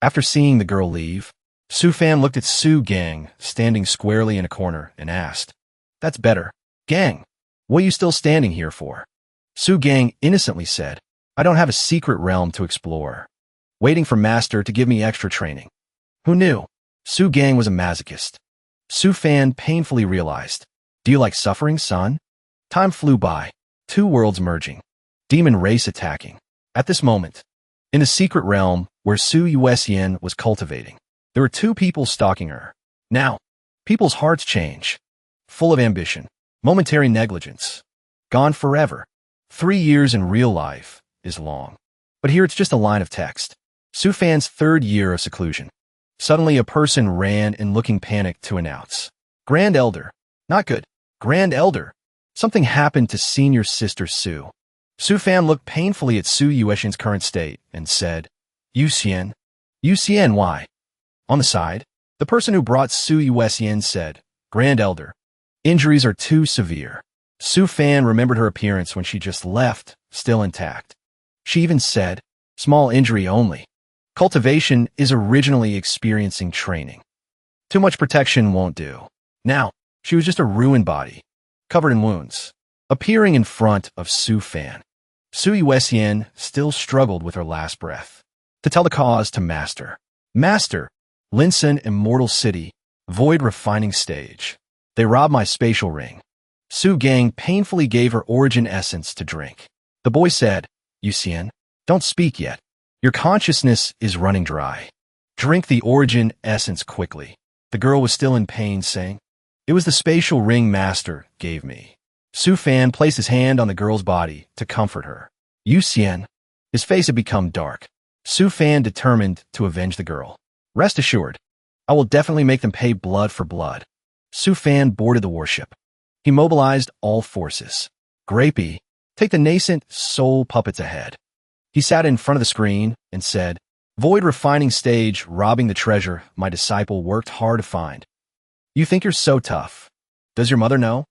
After seeing the girl leave, Su Fan looked at Su Gang standing squarely in a corner and asked, That's better. Gang, what are you still standing here for? Su Gang innocently said, I don't have a secret realm to explore. Waiting for Master to give me extra training. Who knew? Su Gang was a masochist. Su Fan painfully realized, Do you like suffering, son? Time flew by. Two worlds merging. Demon race attacking. At this moment, in the secret realm where Su Yuesian was cultivating, there were two people stalking her. Now, people's hearts change. Full of ambition. Momentary negligence. Gone forever. 3 years in real life is long. But here it's just a line of text. Su Fan's third year of seclusion. Suddenly a person ran in looking panic to announce. Grand Elder. Not good. Grand Elder. Something happened to senior sister Su. Su Fan looked painfully at Su Yuesian's current state and said, Yuesian. Yuesian, why? On the side, the person who brought Su Yuesian said, Grand Elder. Injuries are too severe. Su Fan remembered her appearance when she just left, still intact. She even said, Small injury only. Cultivation is originally experiencing training. Too much protection won't do. Now, she was just a ruined body, covered in wounds, appearing in front of Su Fan. Su Yuesian still struggled with her last breath. To tell the cause to Master. Master, Linsen Immortal City, Void Refining Stage. They robbed my spatial ring. Su Gang painfully gave her origin essence to drink. The boy said, Yuesian, don't speak yet. Your consciousness is running dry. Drink the origin essence quickly. The girl was still in pain, saying, It was the spatial ring Master gave me. Su Fan placed his hand on the girl's body to comfort her. Yuesian. His face had become dark. Su Fan determined to avenge the girl. Rest assured, I will definitely make them pay blood for blood. Su Fan boarded the warship. He mobilized all forces. Grapey, take the nascent soul puppets ahead. He sat in front of the screen and said, Void Refining Stage, robbing the treasure my disciple worked hard to find. You think you're so tough. Does your mother know?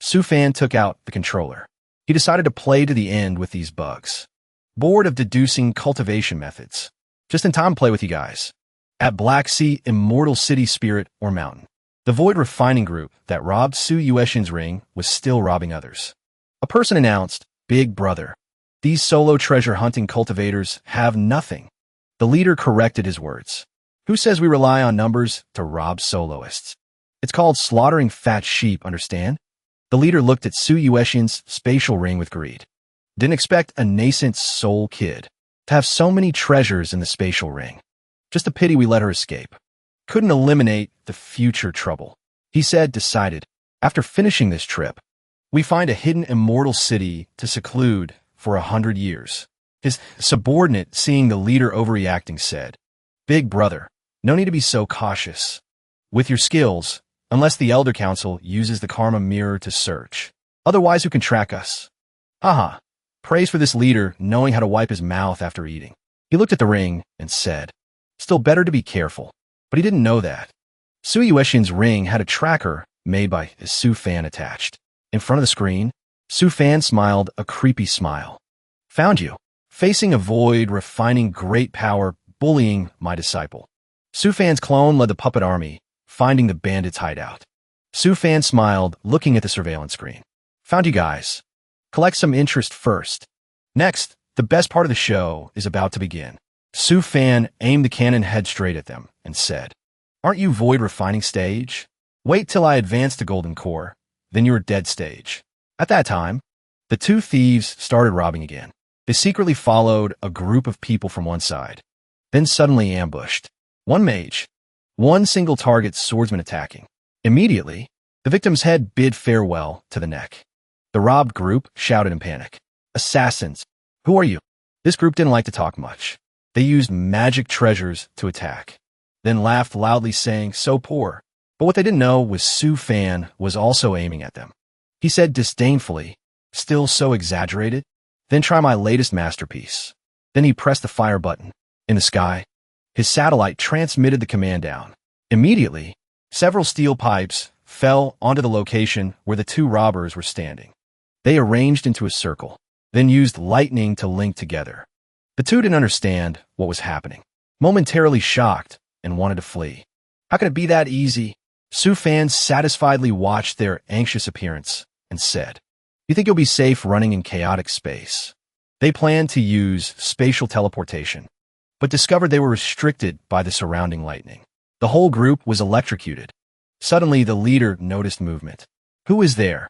Su Fan took out the controller. He decided to play to the end with these bugs. Bored of deducing cultivation methods. Just in time to play with you guys. At Black Sea, Immortal City Spirit or Mountain. The Void Refining Group that robbed Su Yuesian's ring was still robbing others. A person announced, Big Brother. These solo treasure hunting cultivators have nothing. The leader corrected his words. Who says we rely on numbers to rob soloists? It's called slaughtering fat sheep, understand? The leader looked at Su Yuesian's spatial ring with greed. Didn't expect a nascent soul kid to have so many treasures in the spatial ring. Just a pity we let her escape. couldn't eliminate the future trouble. He said, decided, after finishing this trip, we find a hidden immortal city to seclude for 100 years. His subordinate, seeing the leader overreacting, said, Big brother, no need to be so cautious. With your skills, unless the Elder Council uses the Karma Mirror to search. Otherwise, who can track us? Haha. Praise for this leader knowing how to wipe his mouth after eating. He looked at the ring and said, Still better to be careful. But he didn't know that. Su Yuexian's ring had a tracker made by his Su Fan attached. In front of the screen, Su Fan smiled a creepy smile. Found you. Facing a void, refining great power, bullying my disciple. Su Fan's clone led the puppet army, finding the bandits' hideout. Su Fan smiled, looking at the surveillance screen. Found you guys. Collect some interest first. Next, the best part of the show is about to begin. Su Fan aimed the cannon head straight at them and said, Aren't you void refining stage? Wait till I advance to golden core, then you're dead stage. At that time, the two thieves started robbing again. They secretly followed a group of people from one side, then suddenly ambushed. One mage, one single target swordsman attacking. Immediately, the victim's head bid farewell to the neck. The robbed group shouted in panic, Assassins! Who are you? This group didn't like to talk much. They used magic treasures to attack, then laughed loudly saying, So poor. But what they didn't know was Su Fan was also aiming at them. He said disdainfully, Still so exaggerated? Then try my latest masterpiece. Then he pressed the fire button. In the sky, his satellite transmitted the command down. Immediately, several steel pipes fell onto the location where the two robbers were standing. They arranged into a circle, then used lightning to link together. The two didn't understand what was happening, momentarily shocked and wanted to flee. How could it be that easy? Su Fan satisfiedly watched their anxious appearance and said, You think you'll be safe running in chaotic space? They planned to use spatial teleportation, but discovered they were restricted by the surrounding lightning. The whole group was electrocuted. Suddenly, the leader noticed movement. Who is there?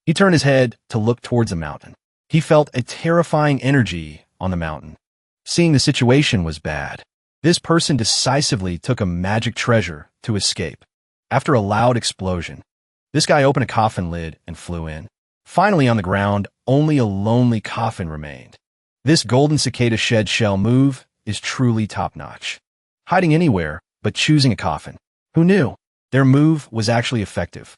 He turned his head to look towards the mountain. He felt a terrifying energy on the mountain. Seeing the situation was bad, this person decisively took a magic treasure to escape. After a loud explosion, this guy opened a coffin lid and flew in. Finally, on the ground, only a lonely coffin remained. This golden cicada shed shell move is truly top-notch. Hiding anywhere but choosing a coffin. Who knew? Their move was actually effective.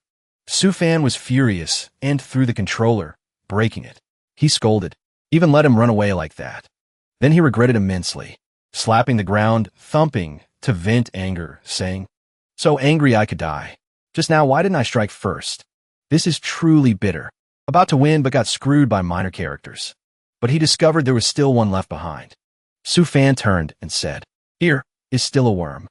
Su Fan was furious and threw the controller, breaking it. He scolded, even let him run away like that. Then he regretted immensely, slapping the ground, thumping to vent anger, saying, So angry I could die. Just now, why didn't I strike first? This is truly bitter. About to win but got screwed by minor characters. But he discovered there was still one left behind. Su Fan turned and said, Here is still a worm.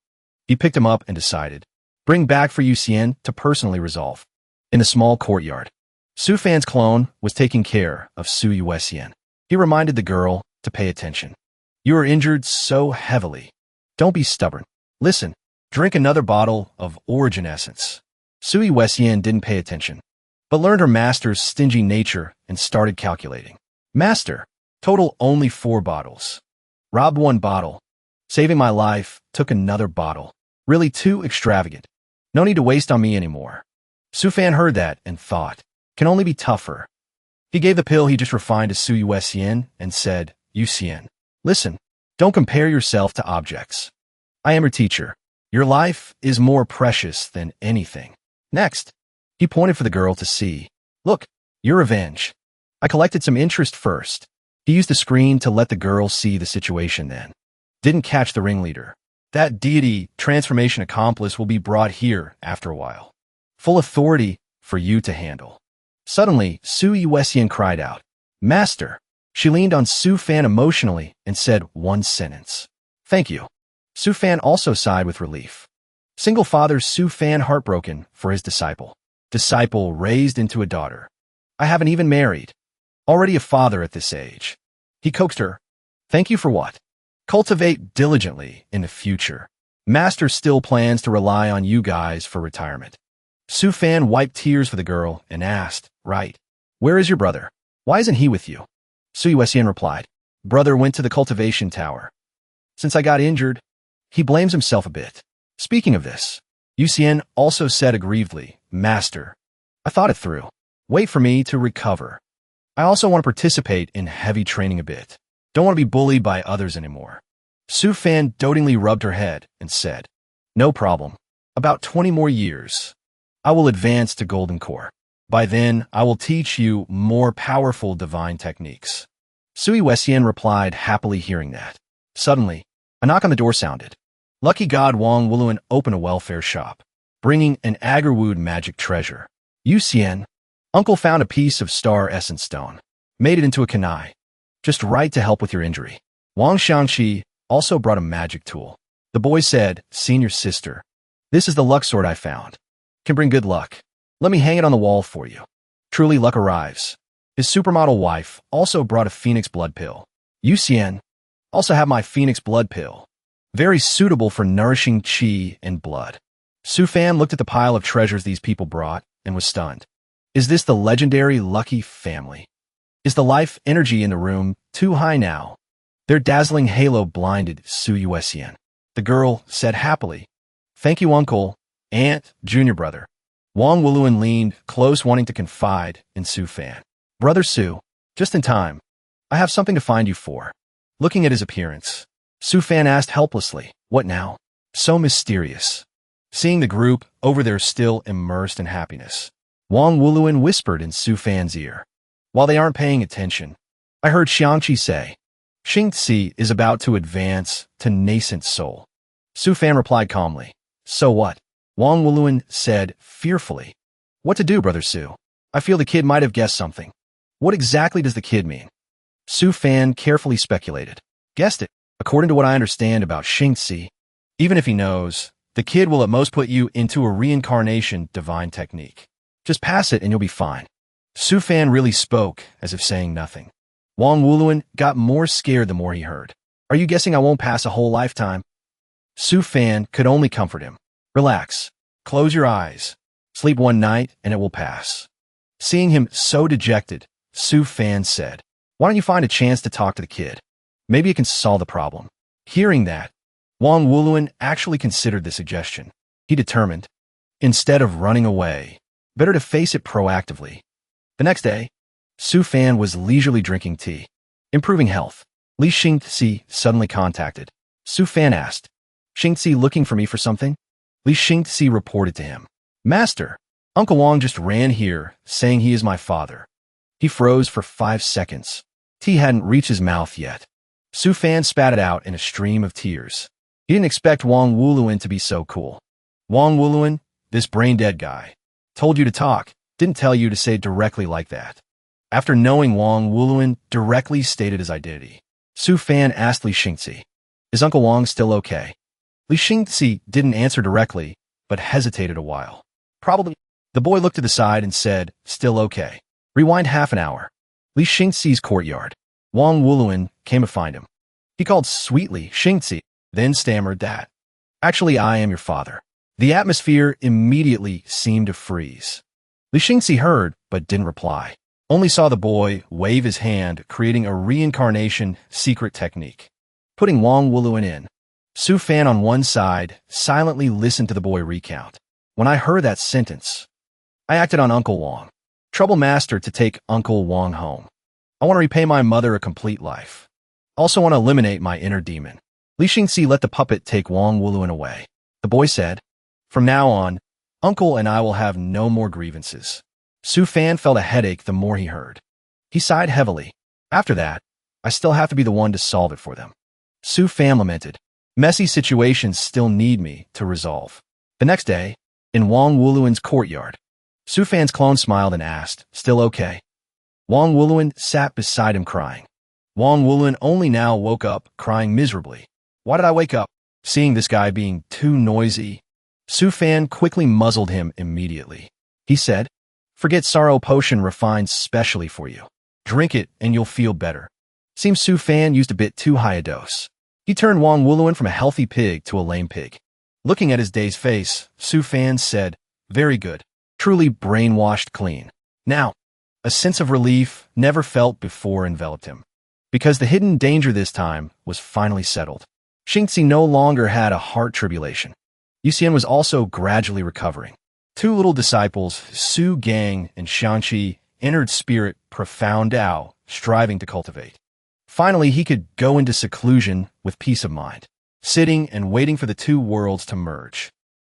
He picked him up and decided, Bring back for Yu Xian to personally resolve. In a small courtyard, Su Fan's clone was taking care of Su Yuexian. He reminded the girl to pay attention. You are injured so heavily. Don't be stubborn. Listen, drink another bottle of origin essence. Su Yuexian didn't pay attention, but learned her master's stingy nature and started calculating. Master, total only 4 bottles. Robbed 1 bottle. Saving my life, took another bottle. Really too extravagant. No need to waste on me anymore. Su Fan heard that and thought, can only be tougher. He gave the pill he just refined to Su Yuexian and said, Yu Xian, listen, don't compare yourself to objects. I am your teacher. Your life is more precious than anything. Next, he pointed for the girl to see. Look, your revenge. I collected some interest first. He used the screen to let the girl see the situation then. Didn't catch the ringleader. That deity transformation accomplice will be brought here after a while. Full authority for you to handle. Suddenly, Su Yuexian cried out, Master! She leaned on Su Fan emotionally and said one sentence. Thank you. Su Fan also sighed with relief. Single father Su Fan heartbroken for his disciple. Disciple raised into a daughter. I haven't even married. Already a father at this age. He coaxed her. Thank you for what? Cultivate diligently in the future. Master still plans to rely on you guys for retirement. Su Fan wiped tears for the girl and asked, Right. Where is your brother? Why isn't he with you? Su Yuexian replied, Brother went to the cultivation tower. Since I got injured, he blames himself a bit. Speaking of this, Yuxian also said aggrievedly, Master, I thought it through. Wait for me to recover. I also want to participate in heavy training a bit. Don't want to be bullied by others anymore. Su Fan dotingly rubbed her head and said, No problem. About 20 more years. I will advance to Golden Core. By then, I will teach you more powerful divine techniques. Sui Wessian replied, happily hearing that. Suddenly, a knock on the door sounded. Lucky God Wang Wuluan opened a welfare shop, bringing an Agarwood magic treasure. Yuxian, Uncle found a piece of star essence stone. Made it into a kunai. Just right to help with your injury. Wang Xiangqi also brought a magic tool. The boy said, Senior sister, this is the luck sword I found. Can bring good luck. Let me hang it on the wall for you. Truly luck arrives. His supermodel wife also brought a phoenix blood pill. Yuxian, also have my phoenix blood pill. Very suitable for nourishing qi and blood. Su Fan looked at the pile of treasures these people brought and was stunned. Is this the legendary lucky family? Is the life energy in the room too high now? Their dazzling halo blinded Su Yuesian. The girl said happily, Thank you, uncle, aunt, junior brother. Wang Wuluan leaned close, wanting to confide in Su Fan. Brother Su, just in time. I have something to find you for. Looking at his appearance, Su Fan asked helplessly, What now? So mysterious. Seeing the group over there still immersed in happiness, Wang Wuluan whispered in Su Fan's ear. While they aren't paying attention, I heard Xiangqi say, Xingzi is about to advance to nascent soul. Su Fan replied calmly, So what? Wang Wuluan said fearfully, What to do, Brother Su? I feel the kid might have guessed something. What exactly does the kid mean? Su Fan carefully speculated. Guessed it. According to what I understand about Xingzi, even if he knows, the kid will at most put you into a reincarnation divine technique. Just pass it and you'll be fine. Su Fan really spoke as if saying nothing. Wang Wuluan got more scared the more he heard. Are you guessing I won't pass a whole lifetime? Su Fan could only comfort him. Relax. Close your eyes. Sleep one night and it will pass. Seeing him so dejected, Su Fan said, Why don't you find a chance to talk to the kid? Maybe it can solve the problem. Hearing that, Wang Wuluan actually considered the suggestion. He determined, instead of running away, better to face it proactively. The next day, Su Fan was leisurely drinking tea, improving health. Li Xingzi suddenly contacted. Su Fan asked, Xingzi looking for me for something? Li Xingzi reported to him. Master, Uncle Wang just ran here, saying he is my father. He froze for 5 seconds. Tea hadn't reached his mouth yet. Su Fan spat it out in a stream of tears. He didn't expect Wang Wuluan to be so cool. Wang Wuluan, this brain-dead guy, told you to talk, didn't tell you to say it directly like that. After knowing Wang Wuluan directly stated his identity, Su Fan asked Li Xingzi, Is Uncle Wang still okay? Li Xingzi didn't answer directly, but hesitated a while. Probably. The boy looked to the side and said, Still okay. Rewind half an hour. Li Xingzi's courtyard. Wang Wuluan came to find him. He called sweetly, Xingzi, then stammered that. Actually, I am your father. The atmosphere immediately seemed to freeze. Li Xingzi heard, but didn't reply. Only saw the boy wave his hand, creating a reincarnation secret technique. Putting Wang Wuluan in. Su Fan on one side silently listened to the boy recount. When I heard that sentence, I acted on Uncle Wang. Trouble master to take Uncle Wang home. I want to repay my mother a complete life. Also want to eliminate my inner demon. Li Xingzi let the puppet take Wang Wuluan away. The boy said, From now on, Uncle and I will have no more grievances. Su Fan felt a headache the more he heard. He sighed heavily. After that, I still have to be the one to solve it for them. Su Fan lamented. Messy situations still need me to resolve. The next day, in Wang Wuluan's courtyard, Su Fan's clone smiled and asked, Still okay? Wang Wuluan sat beside him crying. Wang Wuluan only now woke up, crying miserably. Why did I wake up? Seeing this guy being too noisy, Su Fan quickly muzzled him immediately. He said, Forget sorrow potion refined specially for you. Drink it and you'll feel better. Seems Su Fan used a bit too high a dose. He turned Wang Wuluan from a healthy pig to a lame pig. Looking at his dazed face, Su Fan said, Very good. Truly brainwashed clean. Now, a sense of relief never felt before enveloped him. Because the hidden danger this time was finally settled. Xingzi no longer had a heart tribulation. Yuxian was also gradually recovering. Two little disciples, Su Gang and Shanqi, entered spirit profound Tao, striving to cultivate. Finally, he could go into seclusion with peace of mind, sitting and waiting for the two worlds to merge.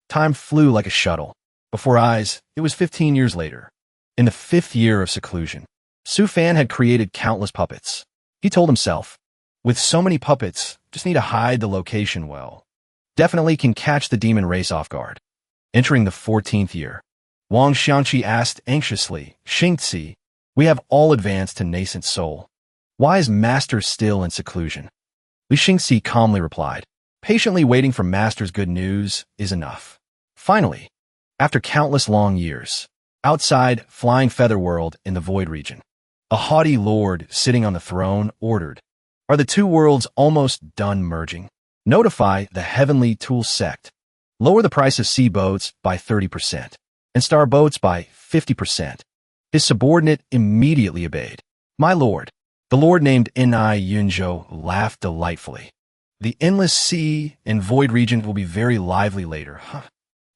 Time flew like a shuttle. Before eyes, it was 15 years later. In the 5th year of seclusion, Su Fan had created countless puppets. He told himself, with so many puppets, just need to hide the location well. Definitely can catch the demon race off guard. Entering the 14th year, Wang Xianqi asked anxiously, Xingzi, we have all advanced to nascent soul. Why is Master still in seclusion? Li Xingzi calmly replied, patiently waiting for Master's good news is enough. Finally, after countless long years, outside Flying Feather World in the Void region, a haughty lord sitting on the throne ordered, are the two worlds almost done merging? Notify the Heavenly Tool Sect. Lower the price of sea boats by 30% and star boats by 50%. His subordinate immediately obeyed. My lord, the lord named Ni Yunzhou laughed delightfully. The endless sea and void region will be very lively later.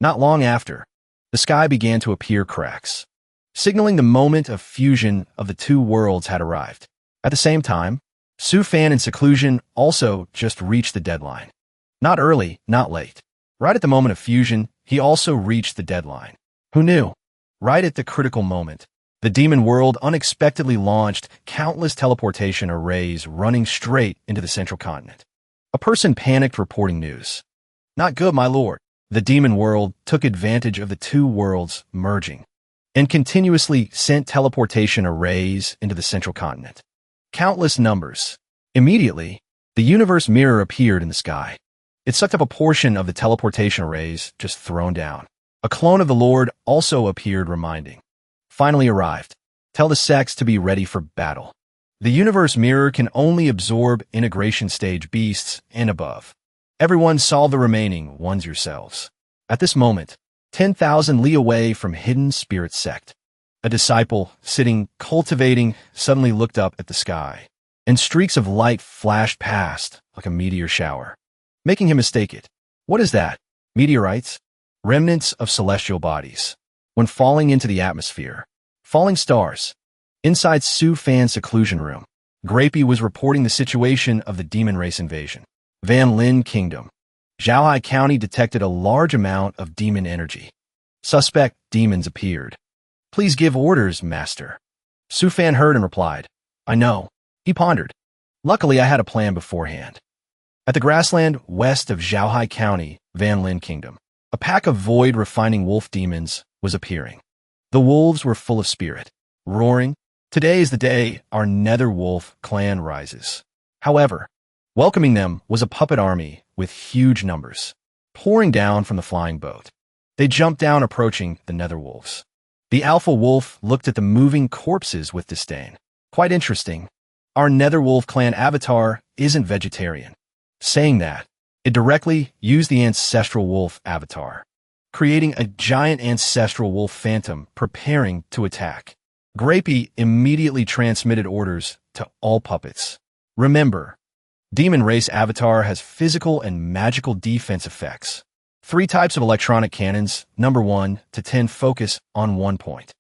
Not long after, the sky began to appear cracks, signaling the moment of fusion of the two worlds had arrived. At the same time, Su Fan in seclusion also just reached the deadline. Not early, not late. Right at the moment of fusion, he also reached the deadline. Who knew? Right at the critical moment, the demon world unexpectedly launched countless teleportation arrays running straight into the central continent. A person panicked reporting news. Not good, my lord. The demon world took advantage of the two worlds merging and continuously sent teleportation arrays into the central continent. Countless numbers. Immediately, the universe mirror appeared in the sky. It sucked up a portion of the teleportation arrays just thrown down. A clone of the Lord also appeared reminding. Finally arrived. Tell the sects to be ready for battle. The universe mirror can only absorb integration stage beasts and above. Everyone solve the remaining ones yourselves. At this moment, 10,000 li away from hidden spirit sect, a disciple, sitting, cultivating, suddenly looked up at the sky, and streaks of light flashed past like a meteor shower, making him mistake it. What is that? Meteorites? Remnants of celestial bodies. When falling into the atmosphere. Falling stars. Inside Su Fan's seclusion room, Grapey was reporting the situation of the demon race invasion. Van Lin Kingdom. Zhaohai County detected a large amount of demon energy. Suspect demons appeared. Please give orders, Master. Su Fan heard and replied, I know. He pondered. Luckily, I had a plan beforehand. At the grassland west of Zhaohai County, Van Lin Kingdom, a pack of void refining wolf demons was appearing. The wolves were full of spirit, roaring, today is the day our nether wolf clan rises. However, welcoming them was a puppet army with huge numbers, pouring down from the flying boat. They jumped down, approaching the nether wolves. The alpha wolf looked at the moving corpses with disdain. Quite interesting. Our nether wolf clan avatar isn't vegetarian. Saying that, it directly used the ancestral wolf avatar, creating a giant ancestral wolf phantom preparing to attack. Grapey immediately transmitted orders to all puppets. Remember, demon race avatar has physical and magical defense effects. 3 types of electronic cannons, number 1 to 10, focus on one point.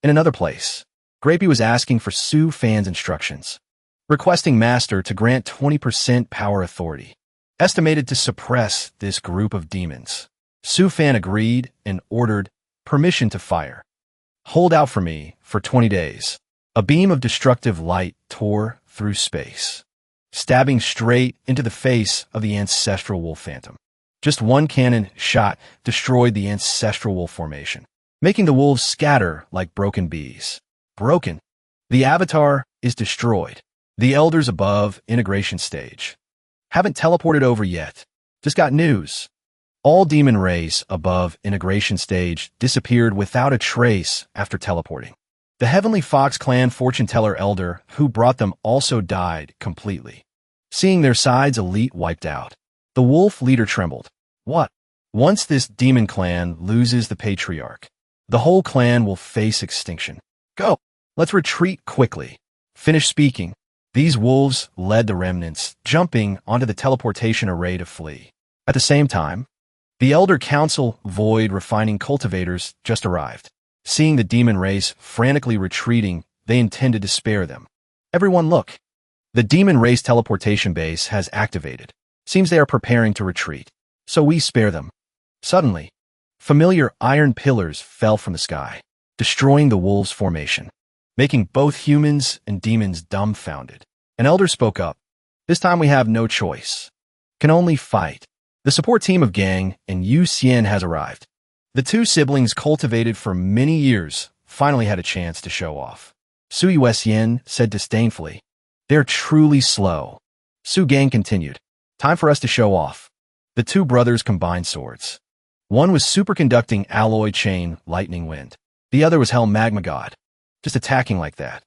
In another place, Grapey was asking for Su Fan's instructions, requesting Master to grant 20% power authority, estimated to suppress this group of demons. Su Fan agreed and ordered permission to fire. Hold out for me for 20 days. A beam of destructive light tore through space, stabbing straight into the face of the ancestral wolf phantom. Just one cannon shot destroyed the ancestral wolf formation, making the wolves scatter like broken bees. Broken. The avatar is destroyed. The elders above integration stage haven't teleported over yet. Just got news. All demon race above integration stage disappeared without a trace after teleporting. The Heavenly Fox clan fortune teller elder who brought them also died completely. Seeing their side's elite wiped out, the wolf leader trembled. What? Once this demon clan loses the patriarch, the whole clan will face extinction. Go! Let's retreat quickly. Finish speaking. These wolves led the remnants, jumping onto the teleportation array to flee. At the same time, The Elder Council Void Refining Cultivators just arrived. Seeing the demon race frantically retreating, they intended to spare them. Everyone look. The demon race teleportation base has activated. Seems they are preparing to retreat. So we spare them. Suddenly, familiar iron pillars fell from the sky, destroying the wolves' formation, making both humans and demons dumbfounded. An elder spoke up. This time we have no choice. Can only fight. The support team of Gang and Yu Xian has arrived. The two siblings cultivated for many years finally had a chance to show off. Su Xian said disdainfully, "They're truly slow." Su Gang continued, "Time for us to show off." The two brothers combined swords. One was superconducting alloy chain lightning wind. The other was hell magma god. Just attacking like that.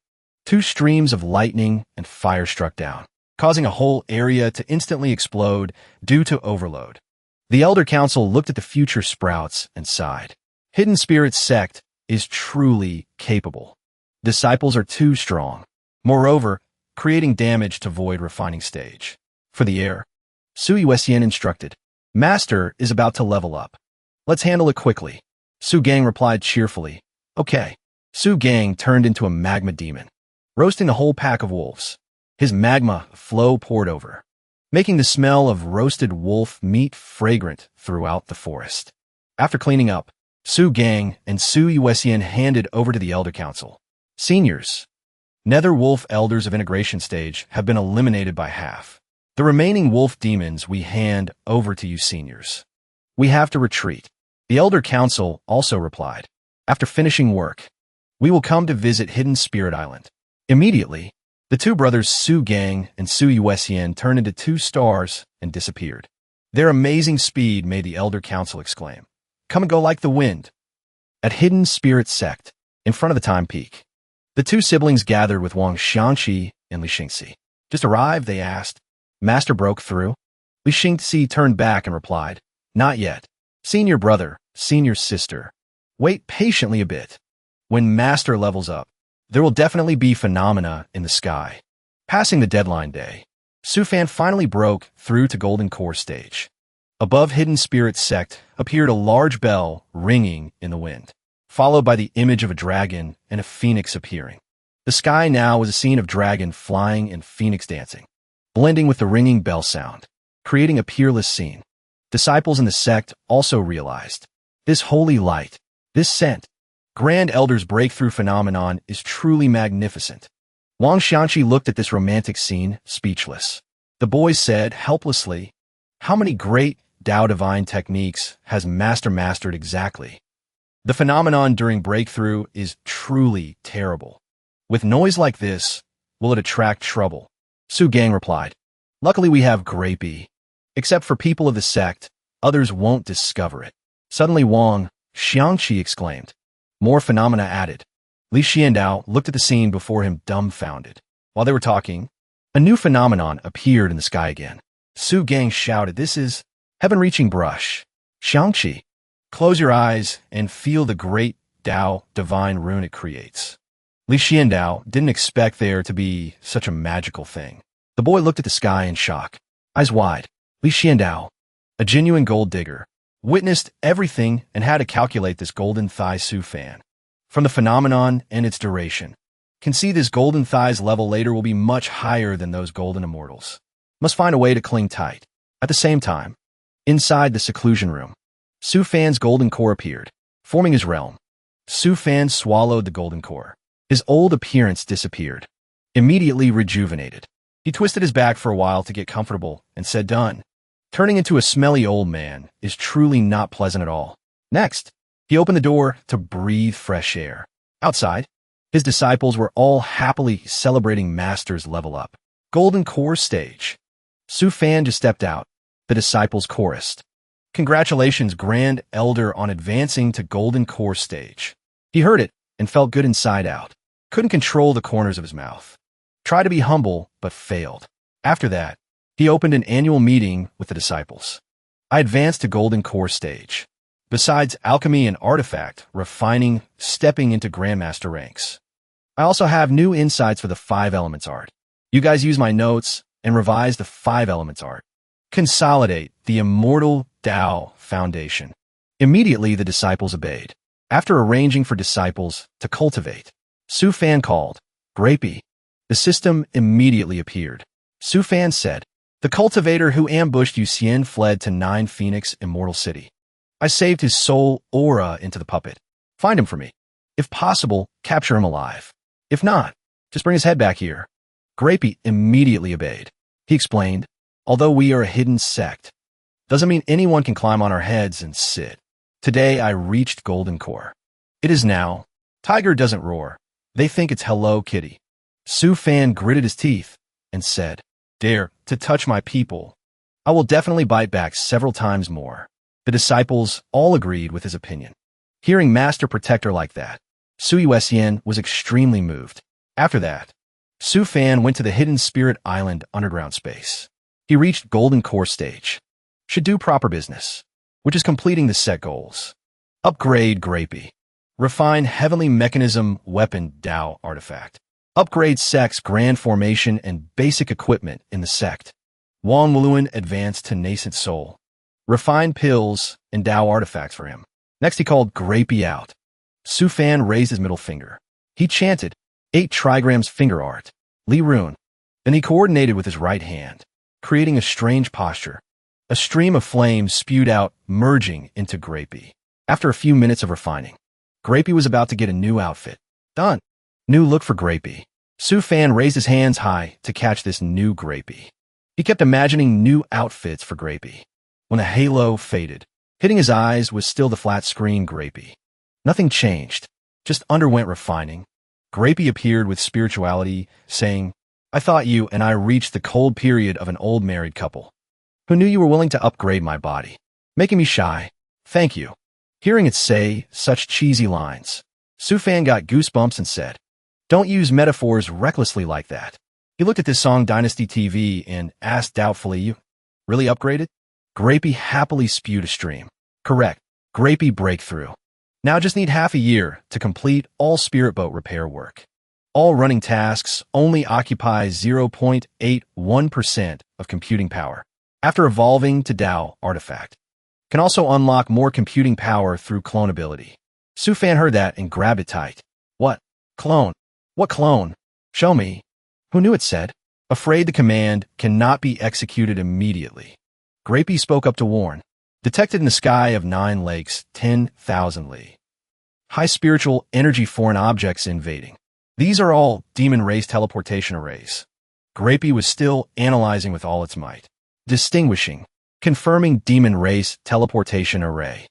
Two streams of lightning and fire struck down, causing a whole area to instantly explode due to overload. The Elder Council looked at the future sprouts and sighed. Hidden Spirit Sect is truly capable. Disciples are too strong. Moreover, creating damage to Void Refining Stage. For the air, Su Xian instructed, "Master is about to level up. Let's handle it quickly." Su Gang replied cheerfully, "Okay." Su Gang turned into a magma demon, roasting the whole pack of wolves. His magma flow poured over, making the smell of roasted wolf meat fragrant throughout the forest. After cleaning up, Su Gang and Su Xian handed over to the Elder Council. Seniors. Nether Wolf Elders of Integration Stage have been eliminated by half. The remaining wolf demons we hand over to you seniors. We have to retreat. The Elder Council also replied, "After finishing work, we will come to visit Hidden Spirit Island." Immediately, the two brothers Su Gang and Su Xian turned into two stars and disappeared. Their amazing speed made the Elder Council exclaim, "Come and go like the wind." At Hidden Spirit Sect, in front of the time peak, the two siblings gathered with Wang Xiangqi and Li Xingxi. Just arrived, they asked. Master broke through? Li Xingxi turned back and replied, "Not yet. Senior brother, senior sister. Wait patiently a bit. When Master levels up, there will definitely be phenomena in the sky." Passing the deadline day, Su Fan finally broke through to Golden Core Stage. Above Hidden Spirit Sect appeared a large bell ringing in the wind, followed by the image of a dragon and a phoenix appearing. The sky now was a scene of dragon flying and phoenix dancing, blending with the ringing bell sound, creating a peerless scene. Disciples in the sect also realized, this holy light, this scent, Grand Elder's breakthrough phenomenon is truly magnificent. Wang Xiangqi looked at this romantic scene, speechless. The boys said, helplessly, "How many great Tao divine techniques has Master mastered exactly? The phenomenon during breakthrough is truly terrible. With noise like this, will it attract trouble?" Su Gang replied, "Luckily we have Grapey. Except for people of the sect, others won't discover it." Suddenly Wang Xiangqi exclaimed, "More phenomena added." Li Xiandao looked at the scene before him dumbfounded. While they were talking, a new phenomenon appeared in the sky again. Su Gang shouted, "This is heaven-reaching brush. Xiangqi, close your eyes and feel the great Tao divine rune it creates." Li Xiandao didn't expect there to be such a magical thing. The boy looked at the sky in shock, eyes wide. Li Xiandao, a genuine gold digger, witnessed everything and had to calculate this golden thigh Su Fan. From the phenomenon and its duration, can see this golden thigh's level later will be much higher than those golden immortals. Must find a way to cling tight. At the same time, inside the seclusion room, Su Fan's golden core appeared, forming his realm. Su Fan swallowed the golden core. His old appearance disappeared, immediately rejuvenated. He twisted his back for a while to get comfortable and said, "Done." Turning into a smelly old man is truly not pleasant at all. Next, he opened the door to breathe fresh air. Outside, his disciples were all happily celebrating Master's level up. Golden Core Stage. Su Fan just stepped out. The disciples chorused, "Congratulations, Grand Elder, on advancing to Golden Core Stage." He heard it and felt good inside out. Couldn't control the corners of his mouth. Tried to be humble, but failed. After that, he opened an annual meeting with the disciples. "I advanced to Golden Core Stage. Besides alchemy and artifact, refining, stepping into Grandmaster ranks. I also have new insights for the 5 Elements art. You guys use my notes and revise the 5 Elements art. Consolidate the immortal Tao Foundation. Immediately the disciples obeyed. After arranging for disciples to cultivate, Su Fan called, Grapey. The system immediately appeared. Su Fan said, the cultivator who ambushed Yu Xian fled to 9 Phoenix Immortal City. I saved his soul aura into the puppet. Find him for me. If possible, capture him alive. If not, just bring his head back here. Grapey immediately obeyed. He explained, although we are a hidden sect, doesn't mean anyone can climb on our heads and sit. Today I reached Golden Core. It is now. Tiger doesn't roar. They think it's Hello Kitty. Su Fan gritted his teeth and said, dare to touch my people. I will definitely bite back several times more. The disciples all agreed with his opinion. Hearing Master Protector like that, Su Yuxian was extremely moved. After that, Su Fan went to the Hidden Spirit Island underground space. He reached Golden Core stage. Should do proper business, which is completing the set goals. Upgrade Grapey. Refine Heavenly Mechanism Weapon Dao Artifact. Upgrade Sect's Grand Formation and basic equipment in the sect. Wang Wuluan advanced to Nascent Soul. Refine pills and Dao artifacts for him. Next he called Grapey out. Su Fan raised his middle finger. He chanted, 8 trigrams finger art, Li Rune. Then he coordinated with his right hand, creating a strange posture. A stream of flames spewed out, merging into Grapey. After a few minutes of refining, Grapey was about to get a new outfit. Done. New look for Grapey. Su Fan raised his hands high to catch this new Grapey. He kept imagining new outfits for Grapey. When a halo faded, hitting his eyes was still the flat screen Grapey. Nothing changed, just underwent refining. Grapey appeared with spirituality, saying, I thought you and I reached the cold period of an old married couple. Who knew you were willing to upgrade my body, making me shy. Thank you. Hearing it say such cheesy lines, Su Fan got goosebumps and said, don't use metaphors recklessly like that. He looked at this song Dynasty TV and asked doubtfully, you really upgraded? Grapey happily spewed a stream. Correct. Grapey breakthrough. Now just need half a year to complete all spirit boat repair work. All running tasks only occupy 0.81% of computing power. After evolving to Dao artifact, can also unlock more computing power through clonability. Su Fan heard that and grabbed it tight. What? Clone? What clone? Show me. Who knew it said? Afraid the command cannot be executed immediately. Grapey spoke up to warn. Detected in the sky of 9 lakes, 10,000 li. High spiritual energy foreign objects invading. These are all demon race teleportation arrays. Grapey was still analyzing with all its might. Distinguishing. Confirming demon race teleportation array.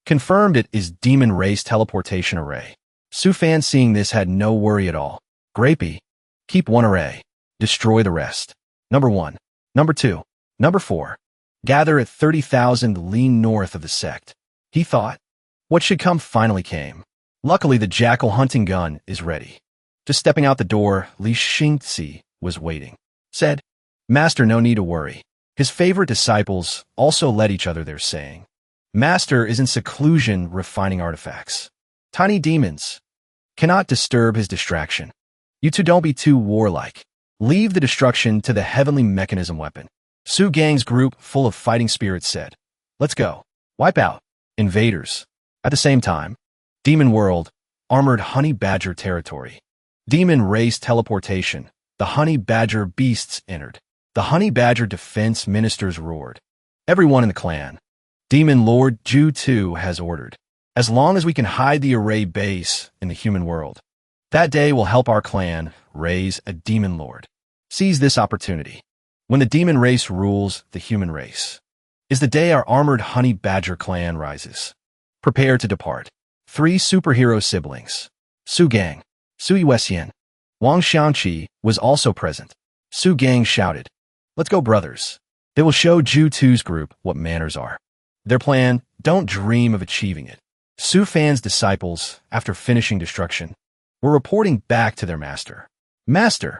Confirmed it is demon race teleportation array. Su Fan seeing this had no worry at all. Grapey. Keep 1 array. Destroy the rest. Number 1. Number 2. Number 4. Gather at 30,000 li north of the sect. He thought. What should come finally came. Luckily the jackal hunting gun is ready. Just stepping out the door, Li Xingzi was waiting. Said, Master, no need to worry. His favorite disciples also led each other there, saying, Master is in seclusion refining artifacts. Tiny demons cannot disturb his distraction. You two don't be too warlike. Leave the destruction to the heavenly mechanism weapon. Su Gang's group, full of fighting spirits, said, Let's go. Wipe out. Invaders. At the same time, Demon World, armored honey badger territory. Demon race teleportation. The honey badger beasts entered. The honey badger defense ministers roared. Everyone in the clan. Demon Lord Ju 2 has ordered. As long as we can hide the array base in the human world, that day will help our clan raise a demon lord. Seize this opportunity. When the demon race rules the human race, is the day our armored honey badger clan rises. Prepare to depart. 3 superhero siblings. Su Gang, Su Yuxian, Wang Xiangqi was also present. Su Gang shouted, Let's go, brothers. They will show Ju 2's group what manners are. Their plan, don't dream of achieving it. Su Fan's disciples, after finishing destruction, were reporting back to their master. Master,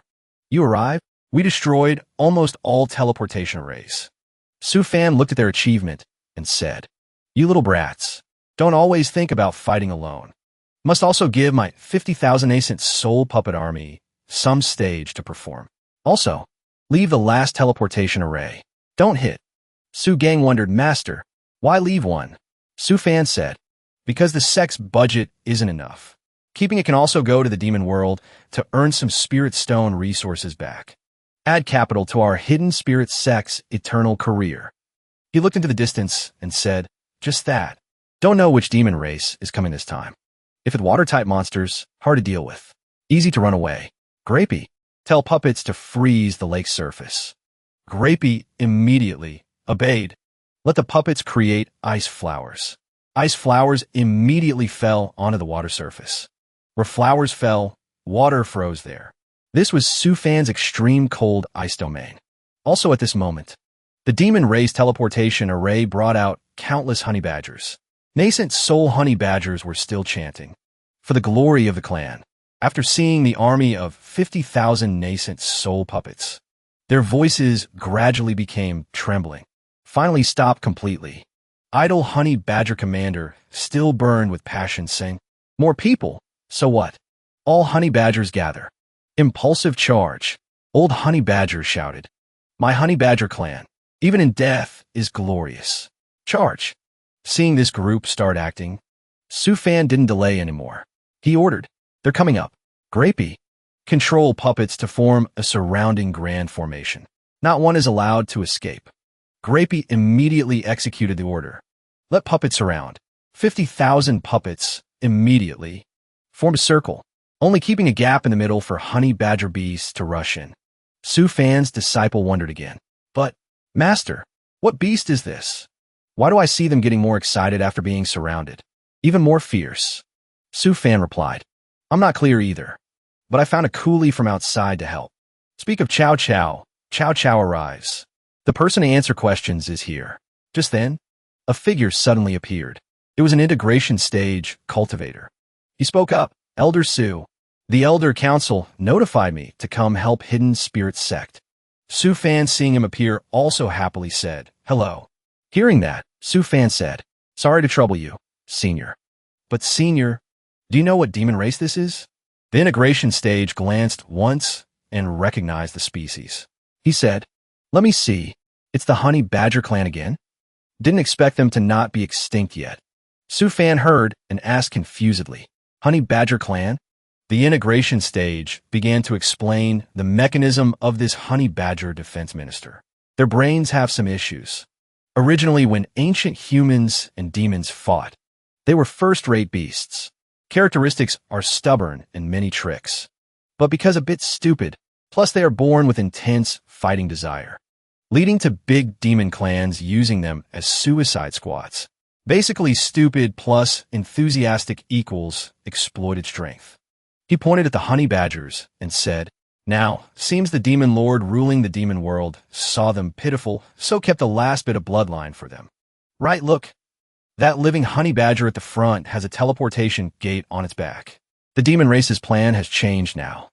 you arrived? We destroyed almost all teleportation arrays. Su Fan looked at their achievement and said, You little brats, don't always think about fighting alone. Must also give my 50,000 nascent soul puppet army some stage to perform. Also, leave the last teleportation array. Don't hit. Su Gang wondered, Master, Why leave one? Su Fan said. Because the sect's budget isn't enough. Keeping it can also go to the demon world to earn some spirit stone resources back. Add capital to our hidden spirit sect's eternal career. He looked into the distance and said, just that. Don't know which demon race is coming this time. If it's water-type monsters, hard to deal with. Easy to run away. Grapey. Tell puppets to freeze the lake's surface. Grapey immediately obeyed. Let the puppets create ice flowers. Ice flowers immediately fell onto the water surface. Where flowers fell, water froze there. This was Su Fan's extreme cold ice domain. Also at this moment, the demon race teleportation array brought out countless honey badgers. Nascent soul honey badgers were still chanting for the glory of the clan. After seeing the army of 50,000 nascent soul puppets, their voices gradually became trembling, finally stopped completely. Idle honey badger commander still burned with passion, saying, more people, so what? All honey badgers gather. Impulsive charge. Old honey badger shouted. My honey badger clan, even in death, is glorious. Charge. Seeing this group start acting, Su Fan didn't delay anymore. He ordered, they're coming up. Grapey. Control puppets to form a surrounding grand formation. Not one is allowed to escape. Grapey immediately executed the order. Let puppets surround. 50,000 puppets immediately formed a circle, only keeping a gap in the middle for honey badger beasts to rush in. Su Fan's disciple wondered again. But, Master, what beast is this? Why do I see them getting more excited after being surrounded? Even more fierce. Su Fan replied, I'm not clear either, but I found a coolie from outside to help. Speak of Chow Chow. Chow Chow arrives. The person to answer questions is here. Just then, a figure suddenly appeared. It was an integration stage cultivator. He spoke up, Elder Su. The Elder Council notified me to come help Hidden Spirit Sect. Su Fan, seeing him appear, also happily said, hello. Hearing that, Su Fan said, sorry to trouble you, Senior. But Senior, do you know what demon race this is? The integration stage glanced once and recognized the species. He said, let me see. It's the Honey Badger clan again? Didn't expect them to not be extinct yet. Su Fan heard and asked confusedly, Honey Badger clan? The integration stage began to explain the mechanism of this Honey Badger defense minister. Their brains have some issues. Originally, when ancient humans and demons fought, they were first-rate beasts. Characteristics are stubborn and many tricks. But because a bit stupid, plus they are born with intense fighting desire, leading to big demon clans using them as suicide squads. Basically, stupid plus enthusiastic equals exploited strength. He pointed at the honey badgers and said, now, seems the demon lord ruling the demon world saw them pitiful, so kept the last bit of bloodline for them. Right, look. That living honey badger at the front has a teleportation gate on its back. The demon race's plan has changed now.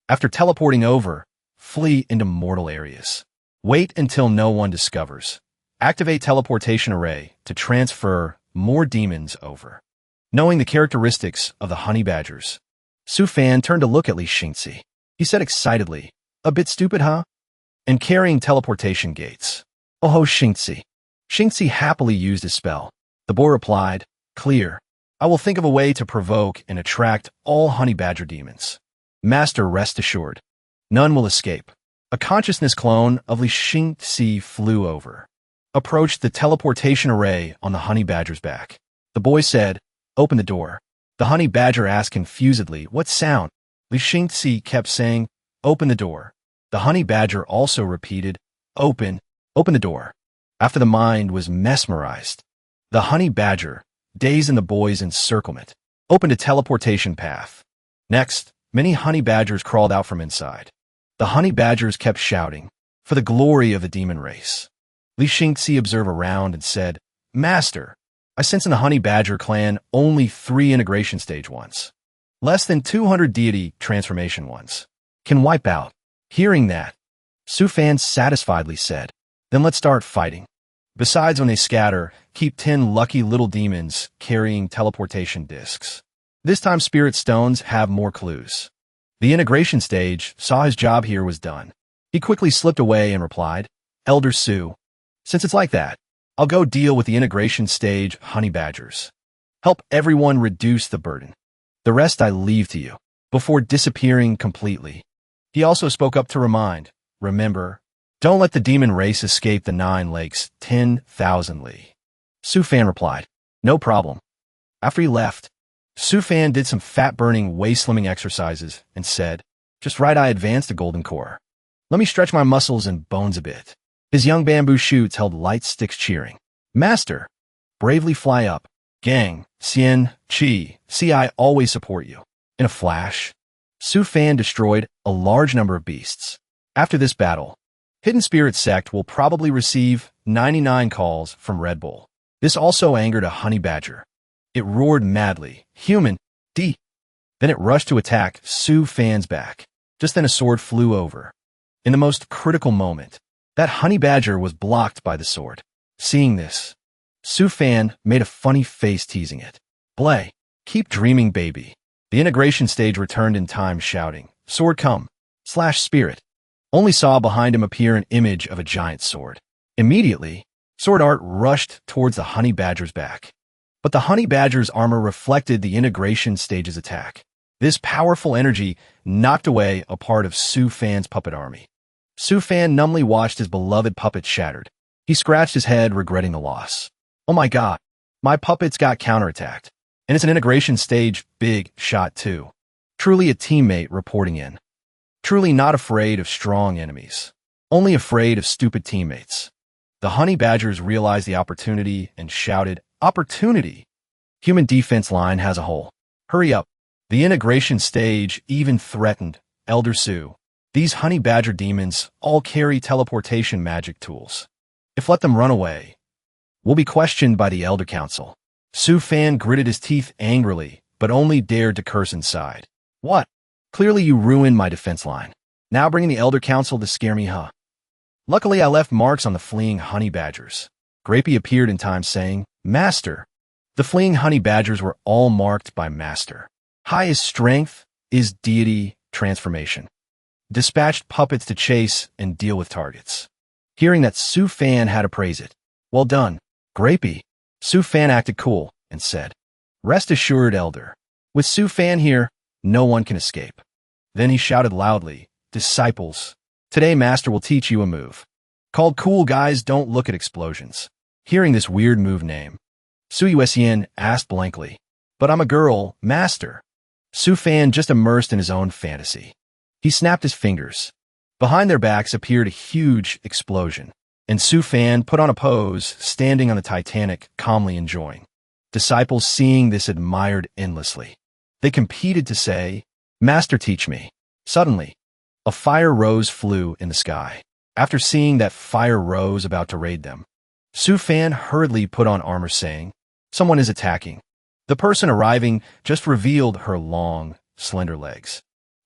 After teleporting over, flee into mortal areas. Wait until no one discovers. Activate teleportation array to transfer more demons over. Knowing the characteristics of the honey badgers, Su Fan turned to look at Li Xingzi. He said excitedly, a bit stupid, huh? And carrying teleportation gates. Oh ho, Xingzi. Xingzi happily used his spell. The boy replied, clear. I will think of a way to provoke and attract all honey badger demons. Master, rest assured. None will escape. A consciousness clone of Li Xingzi flew over, approached the teleportation array on the honey badger's back. The boy said, open the door. The honey badger asked confusedly, what sound? Li Xingzi kept saying, open the door. The honey badger also repeated, open the door. After the mind was mesmerized, the honey badger, dazed in the boy's encirclement, opened a teleportation path. Next, many honey badgers crawled out from inside. The honey badgers kept shouting, for the glory of the demon race. Li Xingzi observed around and said, Master, I sense in the honey badger clan only 3 integration stage ones. Less than 200 deity transformation ones. Can wipe out. Hearing that, Su Fan satisfiedly said, then let's start fighting. Besides, when they scatter, keep 10 lucky little demons carrying teleportation discs. This time spirit stones have more clues. The integration stage saw his job here was done. He quickly slipped away and replied, Elder Su, since it's like that, I'll go deal with the integration stage honey badgers. Help everyone reduce the burden. The rest I leave to you, before disappearing completely. He also spoke up to remind, remember, don't let the demon race escape the 9 lakes, 10,000 li. Su Fan replied, no problem. After he left, Su Fan did some fat-burning waist-slimming exercises and said, just right, I advanced the golden core. Let me stretch my muscles and bones a bit. His young bamboo shoots held light sticks cheering. Master, bravely fly up. Gang, Sien, Chi, see I always support you. In a flash, Su Fan destroyed a large number of beasts. After this battle, Hidden Spirit Sect will probably receive 99 calls from Red Bull. This also angered a honey badger. It roared madly, human, D. Then it rushed to attack Su Fan's back. Just then a sword flew over. In the most critical moment, that honey badger was blocked by the sword. Seeing this, Su Fan made a funny face teasing it. Blay, keep dreaming, baby. The integration stage returned in time shouting, sword come, /spirit. Only saw behind him appear an image of a giant sword. Immediately, sword art rushed towards the honey badger's back. But the honey badger's armor reflected the integration stage's attack. This powerful energy knocked away a part of Su Fan's puppet army. Su Fan numbly watched his beloved puppet shattered. He scratched his head, regretting the loss. Oh my god, my puppets got counterattacked. And it's an integration stage big shot too. Truly a teammate reporting in. Truly not afraid of strong enemies. Only afraid of stupid teammates. The honey badgers realized the opportunity and shouted, opportunity! Human defense line has a hole. Hurry up. The integration stage even threatened Elder Su. These honey badger demons all carry teleportation magic tools. If let them run away, we'll be questioned by the Elder Council. Su Fan gritted his teeth angrily, but only dared to curse inside. What? Clearly you ruined my defense line. Now bringing the Elder Council to scare me, huh? Luckily I left marks on the fleeing honey badgers. Grapey appeared in time saying, Master. The fleeing honey badgers were all marked by Master. Highest strength is deity transformation. Dispatched puppets to chase and deal with targets. Hearing that, Su Fan had to praise it. Well done, Grapey. Su Fan acted cool and said, rest assured, Elder. With Su Fan here, no one can escape. Then he shouted loudly, disciples, today Master will teach you a move. Called cool guys don't look at explosions. Hearing this weird move name, Su Yuesien asked blankly, but I'm a girl, Master. Su Fan just immersed in his own fantasy. He snapped his fingers. Behind their backs appeared a huge explosion, and Su Fan put on a pose, standing on the Titanic, calmly enjoying. Disciples seeing this admired endlessly. They competed to say, Master, teach me. Suddenly, a fire rose flew in the sky. After seeing that fire rose about to raid them, Su Fan hurriedly put on armor saying, someone is attacking. The person arriving just revealed her long, slender legs.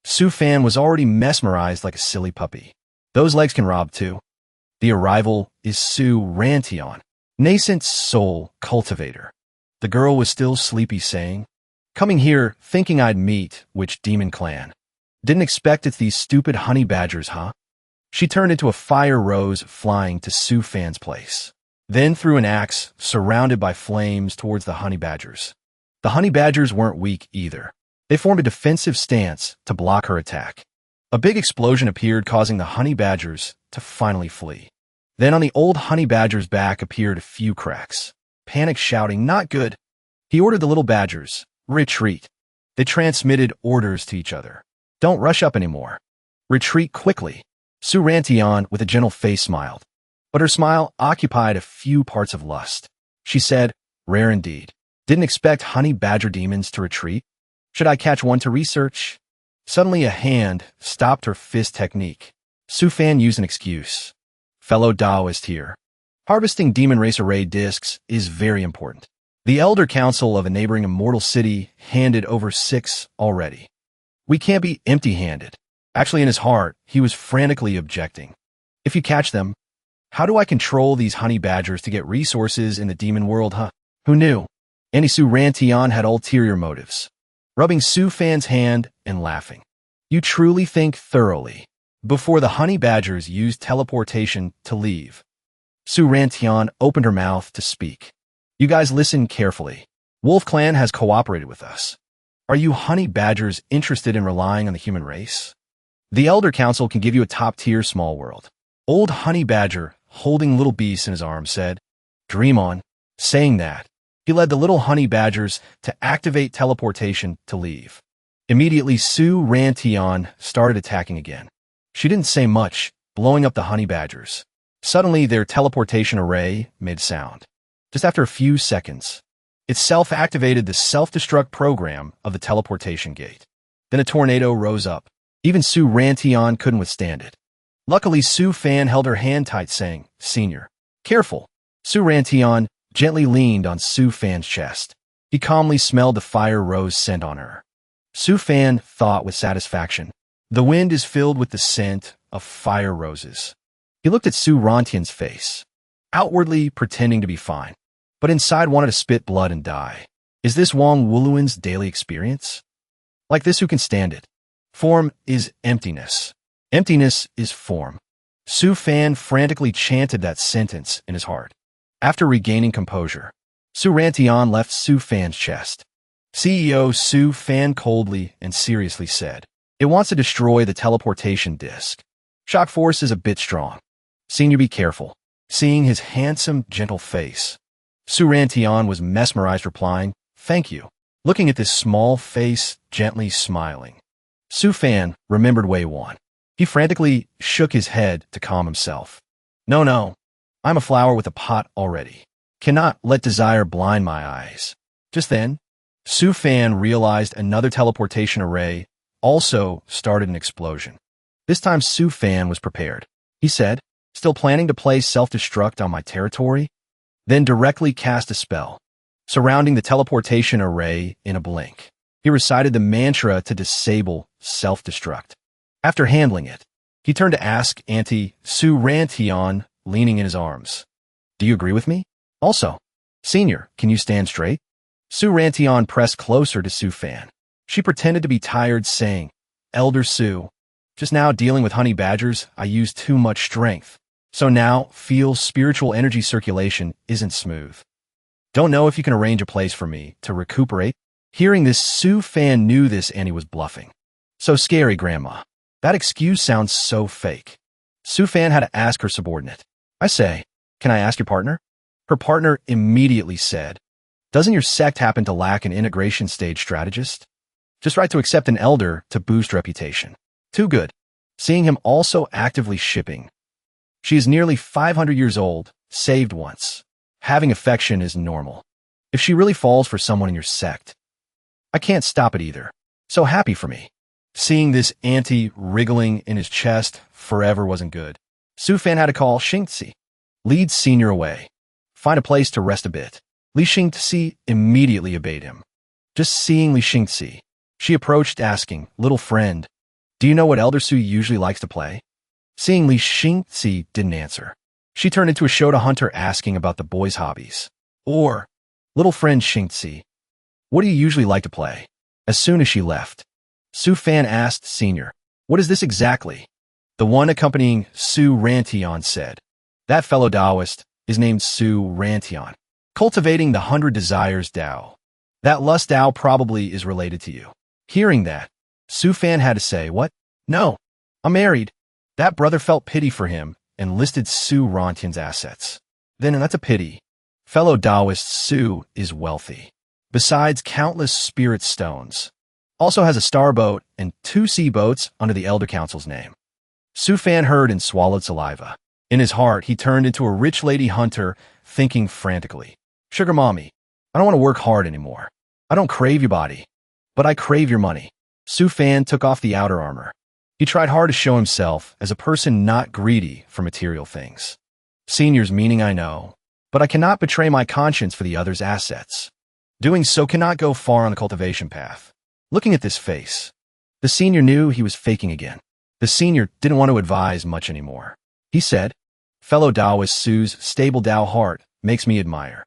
Su Fan was already mesmerized like a silly puppy. Those legs can rob too. The arrival is Su Rantion, nascent soul cultivator. The girl was still sleepy saying, coming here thinking I'd meet which demon clan. Didn't expect it's these stupid honey badgers, huh? She turned into a fire rose flying to Su Fan's place. Then threw an axe surrounded by flames towards the honey badgers. The honey badgers weren't weak either. They formed a defensive stance to block her attack. A big explosion appeared, causing the honey badgers to finally flee. Then on the old honey badger's back appeared a few cracks. Panic shouting, not good. He ordered the little badgers, retreat. They transmitted orders to each other. Don't rush up anymore. Retreat quickly. Su Rantion with a gentle face smiled. But her smile occupied a few parts of lust. She said, rare indeed. Didn't expect honey badger demons to retreat. Should I catch one to research? Suddenly a hand stopped her fist technique. Su Fan used an excuse. Fellow Taoist here. Harvesting demon race array discs is very important. The Elder Council of a neighboring immortal city handed over 6 already. We can't be empty-handed. Actually, in his heart, he was frantically objecting. If you catch them, how do I control these honey badgers to get resources in the demon world, huh? Who knew? Su Rantion had ulterior motives. Rubbing Su Fan's hand and laughing. You truly think thoroughly. Before the honey badgers used teleportation to leave. Su Rantian opened her mouth to speak. You guys listen carefully. Wolf Clan has cooperated with us. Are you honey badgers interested in relying on the human race? The Elder Council can give you a top-tier small world. Old Honey Badger, holding little beasts in his arms, said, Dream on. Saying that, he led the little honey badgers to activate teleportation to leave. Immediately, Su Rantian started attacking again. She didn't say much, blowing up the honey badgers. Suddenly, their teleportation array made sound. Just after a few seconds, it self-activated the self-destruct program of the teleportation gate. Then a tornado rose up. Even Su Rantian couldn't withstand it. Luckily, Su Fan held her hand tight, saying, Senior, careful. Su Rantian gently leaned on Su Fan's chest. He calmly smelled the fire rose scent on her. Su Fan thought with satisfaction, the wind is filled with the scent of fire roses. He looked at Su Rantian's face, outwardly pretending to be fine, but inside wanted to spit blood and die. Is this Wang Wuluan's daily experience? Like this, who can stand it? Form is emptiness. Emptiness is form. Su Fan frantically chanted that sentence in his heart. After regaining composure, Su Rantian left Su Fan's chest. CEO Su Fan coldly and seriously said, It wants to destroy the teleportation disk. Shock force is a bit strong. Senior, be careful. Seeing his handsome, gentle face, Su Rantian was mesmerized, replying, Thank you. Looking at this small face, gently smiling. Su Fan remembered Wei Wan. He frantically shook his head to calm himself. No. I'm a flower with a pot already. Cannot let desire blind my eyes. Just then, Su Fan realized another teleportation array also started an explosion. This time Su Fan was prepared. He said, Still planning to play self-destruct on my territory? Then directly cast a spell, surrounding the teleportation array in a blink. He recited the mantra to disable self-destruct. After handling it, he turned to ask Auntie Su Rantian, leaning in his arms. Do you agree with me? Also, Senior, can you stand straight? Su Rantian pressed closer to Su Fan. She pretended to be tired, saying, Elder Su, just now dealing with honey badgers, I used too much strength. So now, feel spiritual energy circulation isn't smooth. Don't know if you can arrange a place for me to recuperate? Hearing this, Su Fan knew this Annie was bluffing. So scary, Grandma. That excuse sounds so fake. Su Fan had to ask her subordinate. I say, can I ask your partner? Her partner immediately said, Doesn't your sect happen to lack an integration stage strategist? Just right to accept an elder to boost reputation. Too good. Seeing him also actively shipping. She is nearly 500 years old, saved once. Having affection is normal. If she really falls for someone in your sect, I can't stop it either. So happy for me. Seeing this auntie wriggling in his chest forever wasn't good. Su Fan had to call Xingzi, lead Senior away. Find a place to rest a bit. Li Xingzi immediately obeyed him. Just seeing Li Xingzi, she approached asking, Little friend, do you know what Elder Su usually likes to play? Seeing Li Xingzi didn't answer, she turned into a Shota hunter asking about the boy's hobbies. Or, Little friend Xingzi, what do you usually like to play? As soon as she left, Su Fan asked Senior, What is this exactly? The one accompanying Su Rantian said, That fellow Taoist is named Su Rantian, cultivating the 100 Desires Tao. That lust Tao probably is related to you. Hearing that, Su Fan had to say, What? No, I'm married. That brother felt pity for him and listed Su Rantian's assets. Then, and that's a pity, fellow Taoist Su is wealthy. Besides countless spirit stones, also has a starboat and 2 sea boats under the Elder Council's name. Su Fan heard and swallowed saliva. In his heart, he turned into a rich lady hunter, thinking frantically, Sugar mommy, I don't want to work hard anymore. I don't crave your body, but I crave your money. Su Fan took off the outer armor. He tried hard to show himself as a person not greedy for material things. Senior's meaning I know, but I cannot betray my conscience for the other's assets. Doing so cannot go far on the cultivation path. Looking at this face, the senior knew he was faking again. The senior didn't want to advise much anymore. He said, Fellow Taoist Su's stable Tao heart makes me admire.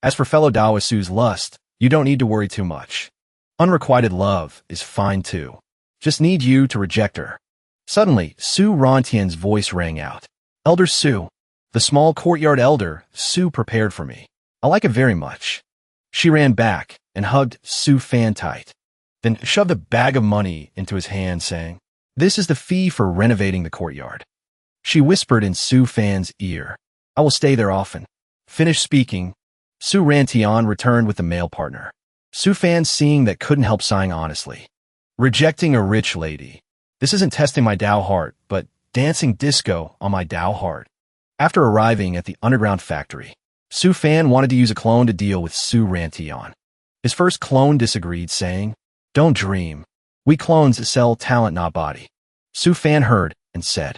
As for fellow Taoist Su's lust, you don't need to worry too much. Unrequited love is fine too. Just need you to reject her. Suddenly, Su Rantian's voice rang out. Elder Su, The small courtyard elder, Su, prepared for me. I like it very much. She ran back and hugged Su Fan tight, then shoved a bag of money into his hand, saying, "This is the fee for renovating the courtyard." She whispered in Su Fan's ear, "I will stay there often." Finished speaking, Su Rantian returned with the male partner. Su Fan, seeing that, couldn't help sighing honestly. Rejecting a rich lady. This isn't testing my Tao heart, but dancing disco on my Tao heart. After arriving at the underground factory, Su Fan wanted to use a clone to deal with Su Rantian. His first clone disagreed, saying, "Don't dream. We clones sell talent, not body." Su Fan heard and said,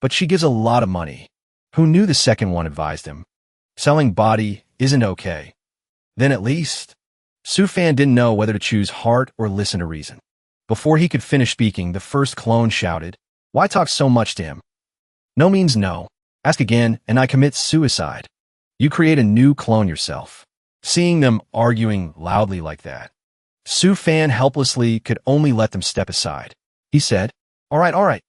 "But she gives a lot of money." Who knew? The second one advised him. "Selling body isn't okay." Then at least, Su Fan didn't know whether to choose heart or listen to reason. Before he could finish speaking, the first clone shouted, "Why talk so much to him? No means no. Ask again, and I commit suicide." You create a new clone yourself. Seeing them arguing loudly like that, Su Fan helplessly could only let them step aside. He said, all right.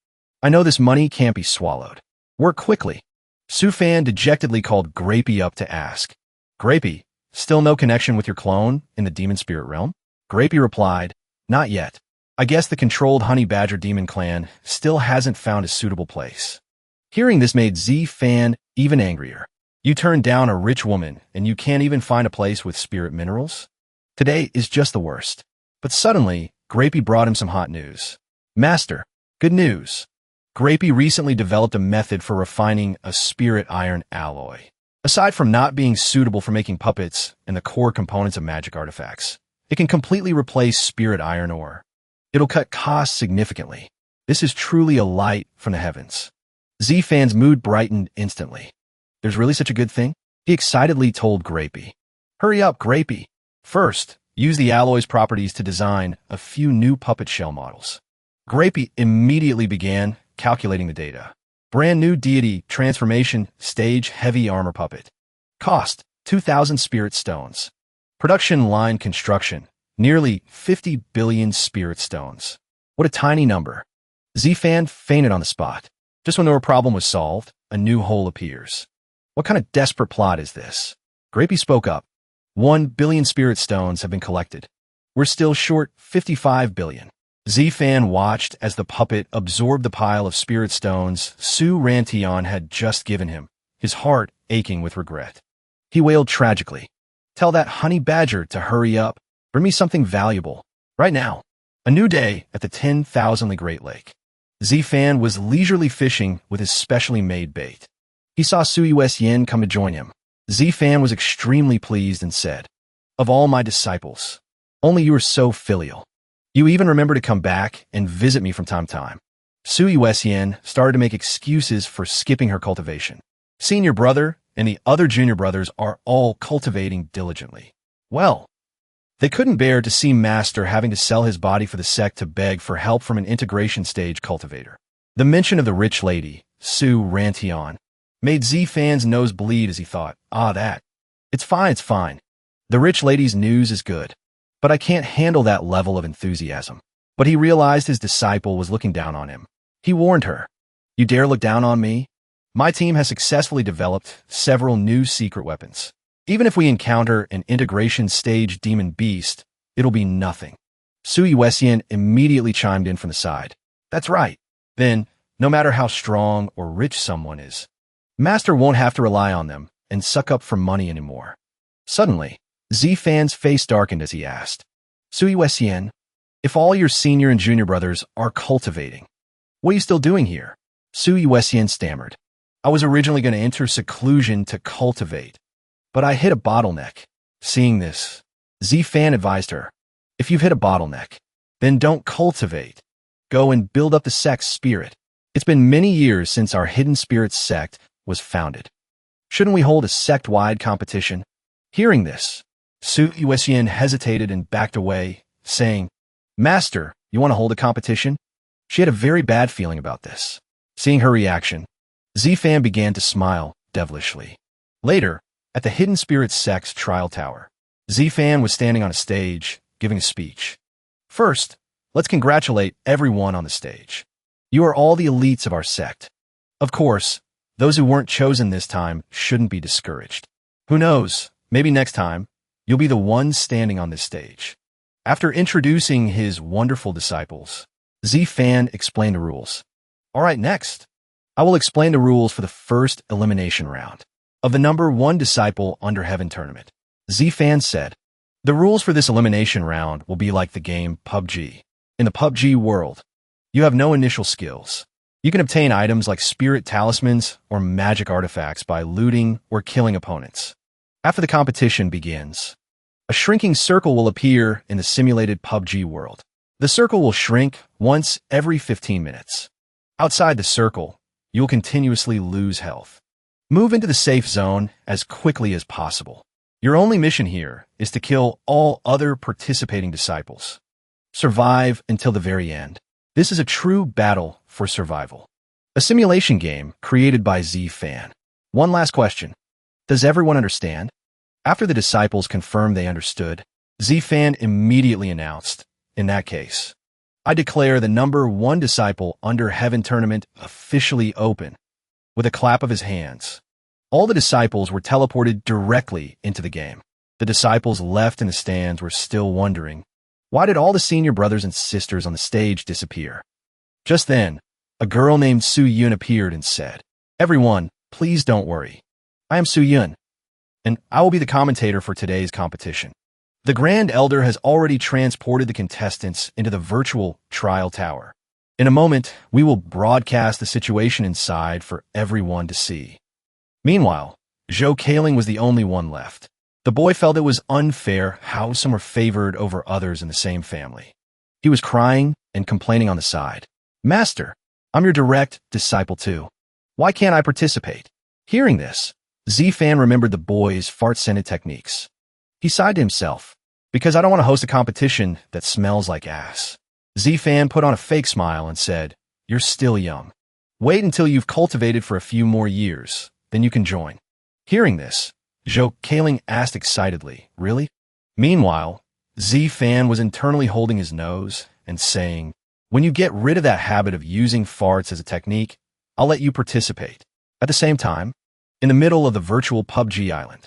I know this money can't be swallowed. Work quickly." Su Fan dejectedly called Grapey up to ask, "Grapey, still no connection with your clone in the demon spirit realm?" Grapey replied, "Not yet. I guess the controlled honey badger demon clan still hasn't found a suitable place." Hearing this made Z Fan even angrier. You turned down a rich woman, and you can't even find a place with spirit minerals? Today is just the worst. But suddenly, Grapey brought him some hot news. "Master, good news. Grapey recently developed a method for refining a spirit iron alloy. Aside from not being suitable for making puppets and the core components of magic artifacts, it can completely replace spirit iron ore. It'll cut costs significantly. This is truly a light from the heavens." Z Fan's mood brightened instantly. "There's really such a good thing?" He excitedly told Grapey. "Hurry up, Grapey. First, use the alloy's properties to design a few new puppet shell models." Grapey immediately began calculating the data. Brand new deity transformation stage heavy armor puppet. Cost 2,000 spirit stones. Production line construction nearly 50 billion spirit stones. What a tiny number. Z Fan fainted on the spot. Just when their problem was solved, a new hole appears. What kind of desperate plot is this? Grapey spoke up. 1 billion spirit stones have been collected. We're still short 55 billion. Z Fan watched as the puppet absorbed the pile of spirit stones Su Rantian had just given him, his heart aching with regret. He wailed tragically. "Tell that honey badger to hurry up. Bring me something valuable. Right now." A new day at the 10,000ly Great Lake. Z Fan was leisurely fishing with his specially made bait. He saw Sui Yen come to join him. Z Fan was extremely pleased and said, "Of all my disciples, only you are so filial. You even remember to come back and visit me from time to time." Sui Yen started to make excuses for skipping her cultivation. Senior brother and the other junior brothers are all cultivating diligently. Well, they couldn't bear to see Master having to sell his body for the sect to beg for help from an integration stage cultivator. The mention of the rich lady, Su Rantian, made Z Fan's nose bleed as he thought, It's fine. The rich lady's news is good, but I can't handle that level of enthusiasm." But he realized his disciple was looking down on him. He warned her, "You dare look down on me? My team has successfully developed several new secret weapons. Even if we encounter an integration stage demon beast, it'll be nothing." Sui Yen immediately chimed in from the side. "That's right. Then, no matter how strong or rich someone is, Master won't have to rely on them and suck up for money anymore." Suddenly, Z Fan's face darkened as he asked, "Sui Yen, if all your senior and junior brothers are cultivating, what are you still doing here?" Sui Yen stammered, "I was originally going to enter seclusion to cultivate, but I hit a bottleneck." Seeing this, Z Fan advised her, "If you've hit a bottleneck, then don't cultivate. Go and build up the sect's spirit. It's been many years since our hidden spirits sect was founded. Shouldn't we hold a sect-wide competition?" Hearing this, Sui Yen hesitated and backed away, saying, "Master, you want to hold a competition?" She had a very bad feeling about this. Seeing her reaction, Z Fan began to smile devilishly. Later, at the Hidden Spirits Sect's trial tower, Z Fan was standing on a stage, giving a speech. "First, let's congratulate everyone on the stage. You are all the elites of our sect. Of course, Those who weren't chosen this time shouldn't be discouraged. Who knows, maybe next time, you'll be the one standing on this stage. After introducing his wonderful disciples, Z-Fan explained the rules. Alright, next, I will explain the rules for the first elimination round of the number 1 disciple under heaven tournament. Z-Fan said, the rules for this elimination round will be like the game PUBG. In the PUBG world, you have no initial skills. You can obtain items like spirit talismans or magic artifacts by looting or killing opponents. After the competition begins, a shrinking circle will appear in the simulated PUBG world. The circle will shrink once every 15 minutes. Outside the circle, you will continuously lose health. Move into the safe zone as quickly as possible. Your only mission here is to kill all other participating disciples. Survive until the very end. This is a true battle for survival. A simulation game created by Z-Fan. One last question. Does everyone understand? After the disciples confirmed they understood, Z-Fan immediately announced, in that case, I declare the number 1 disciple under heaven tournament officially open. With a clap of his hands, all the disciples were teleported directly into the game. The disciples left in the stands were still wondering, why did all the senior brothers and sisters on the stage disappear? Just then, a girl named Su-Yun appeared and said, everyone, please don't worry. I am Su-Yun, and I will be the commentator for today's competition. The Grand Elder has already transported the contestants into the virtual trial tower. In a moment, we will broadcast the situation inside for everyone to see. Meanwhile, Zhou Kailing was the only one left. The boy felt it was unfair how some were favored over others in the same family. He was crying and complaining on the side. Master, I'm your direct disciple too. Why can't I participate? Hearing this, Z-Fan remembered the boy's fart-scented techniques. He sighed to himself, because I don't want to host a competition that smells like ass. Z-Fan put on a fake smile and said, you're still young. Wait until you've cultivated for a few more years, then you can join. Hearing this, Zhou Kailing asked excitedly, really? Meanwhile, Z-Fan was internally holding his nose and saying, when you get rid of that habit of using farts as a technique, I'll let you participate. At the same time, in the middle of the virtual PUBG island,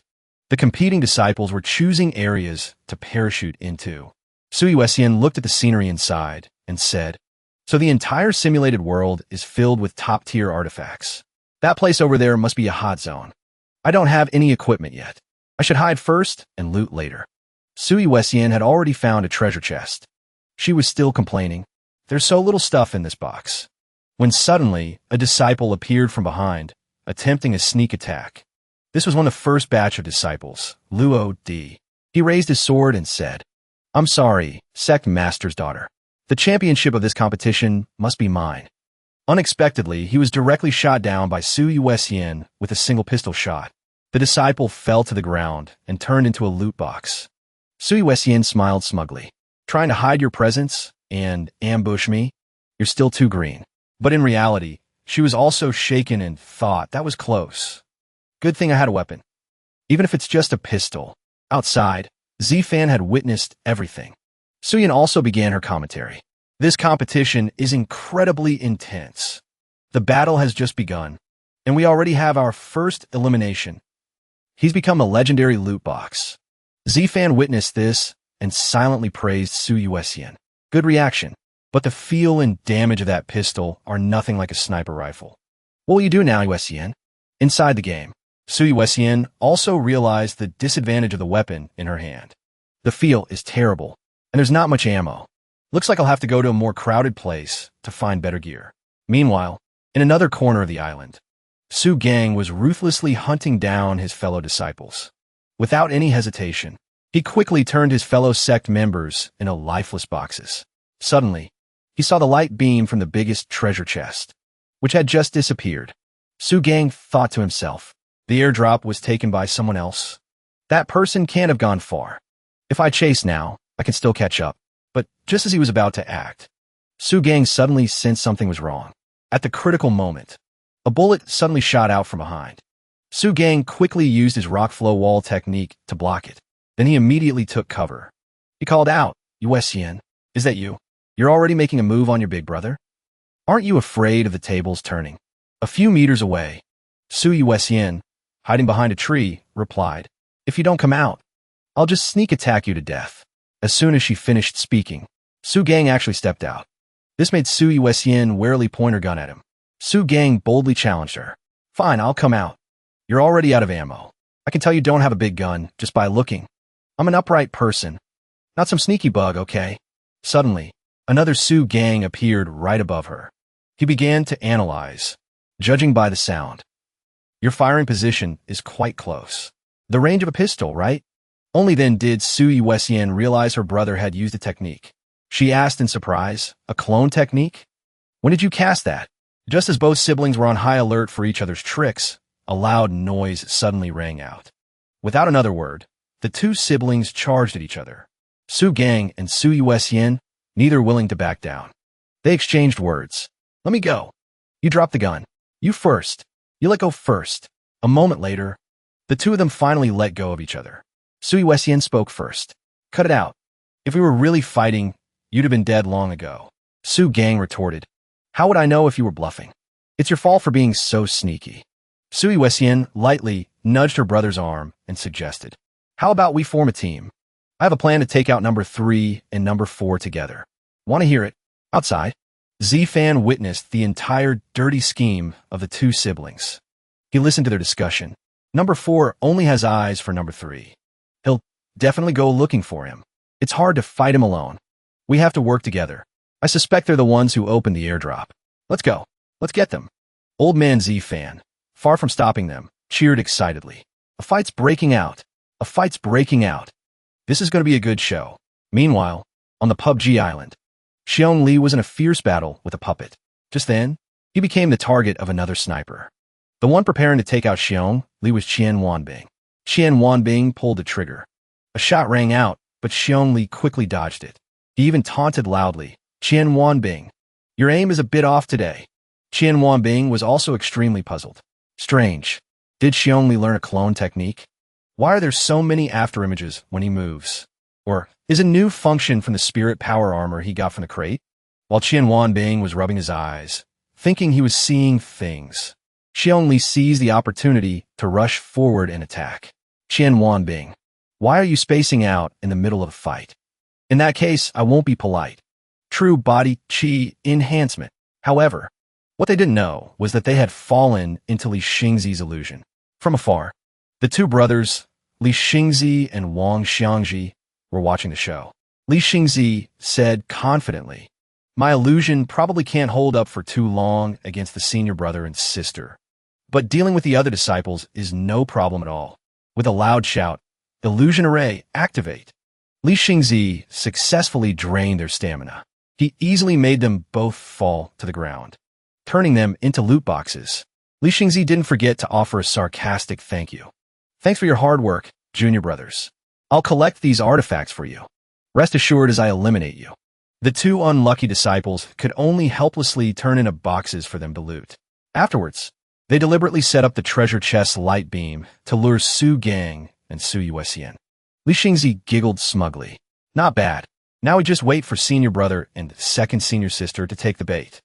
the competing disciples were choosing areas to parachute into. Sui Wessian looked at the scenery inside and said, so the entire simulated world is filled with top-tier artifacts. That place over there must be a hot zone. I don't have any equipment yet. I should hide first and loot later. Sui Wessian had already found a treasure chest. She was still complaining, there's so little stuff in this box. When suddenly, a disciple appeared from behind, attempting a sneak attack. This was one of the first batch of disciples, Luo D. He raised his sword and said, I'm sorry, sect master's daughter. The championship of this competition must be mine. Unexpectedly, he was directly shot down by Sui Wessian with a single pistol shot. The disciple fell to the ground and turned into a loot box. Sui Wessian smiled smugly. Trying to hide your presence and ambush me? You're still too green. But in reality, she was also shaken and thought that was close. Good thing I had a weapon. Even if it's just a pistol. Outside, Z-Fan had witnessed everything. Suyin also began her commentary. This competition is incredibly intense. The battle has just begun, and we already have our first elimination. He's become a legendary loot box. Z-Fan witnessed this and silently praised Su Yuesian. Good reaction, but the feel and damage of that pistol are nothing like a sniper rifle. What will you do now, Yuesian? Inside the game, Su Yuesian also realized the disadvantage of the weapon in her hand. The feel is terrible, and there's not much ammo. Looks like I'll have to go to a more crowded place to find better gear. Meanwhile, in another corner of the island, Su Gang was ruthlessly hunting down his fellow disciples. Without any hesitation, he quickly turned his fellow sect members into lifeless boxes. Suddenly, he saw the light beam from the biggest treasure chest, which had just disappeared. Su Gang thought to himself, the airdrop was taken by someone else. That person can't have gone far. If I chase now, I can still catch up. But just as he was about to act, Su Gang suddenly sensed something was wrong. At the critical moment, a bullet suddenly shot out from behind. Su Gang quickly used his rock flow wall technique to block it. Then he immediately took cover. He called out, Yuesian, is that you? You're already making a move on your big brother? Aren't you afraid of the tables turning? A few meters away, Sui Wesian, hiding behind a tree, replied, "If you don't come out, I'll just sneak attack you to death." As soon as she finished speaking, Su Gang actually stepped out. This made Sui Wesian warily point her gun at him. Su Gang boldly challenged her. "Fine, I'll come out. You're already out of ammo. I can tell you don't have a big gun just by looking. I'm an upright person, not some sneaky bug, okay?" Suddenly, another Su Gang appeared right above her. He began to analyze, judging by the sound. "Your firing position is quite close. The range of a pistol, right?" Only then did Sui Wesian realize her brother had used a technique. She asked in surprise, "A clone technique? When did you cast that?" Just as both siblings were on high alert for each other's tricks, a loud noise suddenly rang out. Without another word, the two siblings charged at each other. Su Gang and Sui Wesian, neither willing to back down. They exchanged words. "Let me go. You drop the gun. You first. You let go first." A moment later, the two of them finally let go of each other. Sui Wesian spoke first. "Cut it out. If we were really fighting, you'd have been dead long ago." Su Gang retorted, "How would I know if you were bluffing? It's your fault for being so sneaky." Sui Wesian lightly nudged her brother's arm and suggested, "How about we form a team? I have a plan to take out number 3 and number 4 together. Want to hear it?" Outside, Z-Fan witnessed the entire dirty scheme of the two siblings. He listened to their discussion. Number 4 only has eyes for number 3. He'll definitely go looking for him. It's hard to fight him alone. We have to work together. I suspect they're the ones who opened the airdrop. Let's go. Let's get them. Old Man Z-Fan, far from stopping them, cheered excitedly. "A fight's breaking out. A fight's breaking out. This is going to be a good show." Meanwhile, on the PUBG island, Xiong Li was in a fierce battle with a puppet. Just then, he became the target of another sniper. The one preparing to take out Xiong Li was Qian Wanbing. Qian Wanbing pulled the trigger. A shot rang out, but Xiong Li quickly dodged it. He even taunted loudly, "Qian Wanbing, your aim is a bit off today." Qian Wanbing was also extremely puzzled. Strange. Did Xiong Li learn a clone technique? Why are there so many afterimages when he moves? Or is a new function from the spirit power armor he got from the crate? While Qian Wanbing was rubbing his eyes, thinking he was seeing things, Xiong Li seized the opportunity to rush forward and attack. "Qian Wanbing, why are you spacing out in the middle of a fight? In that case, I won't be polite. True body chi enhancement." However, what they didn't know was that they had fallen into Li Xingzi's illusion. From afar, the two brothers, Li Xingzi and Wang Xiangji, were watching the show. Li Xingzi said confidently, "My illusion probably can't hold up for too long against the senior brother and sister. But dealing with the other disciples is no problem at all." With a loud shout, "Illusion Array, activate!" Li Xingzi successfully drained their stamina. He easily made them both fall to the ground, turning them into loot boxes. Li Xingzi didn't forget to offer a sarcastic thank you. "Thanks for your hard work, junior brothers. I'll collect these artifacts for you. Rest assured as I eliminate you." The two unlucky disciples could only helplessly turn into boxes for them to loot. Afterwards, they deliberately set up the treasure chest's light beam to lure Su Gang and Sui Wesian. Li Xingzi giggled smugly. "Not bad. Now we just wait for senior brother and second senior sister to take the bait."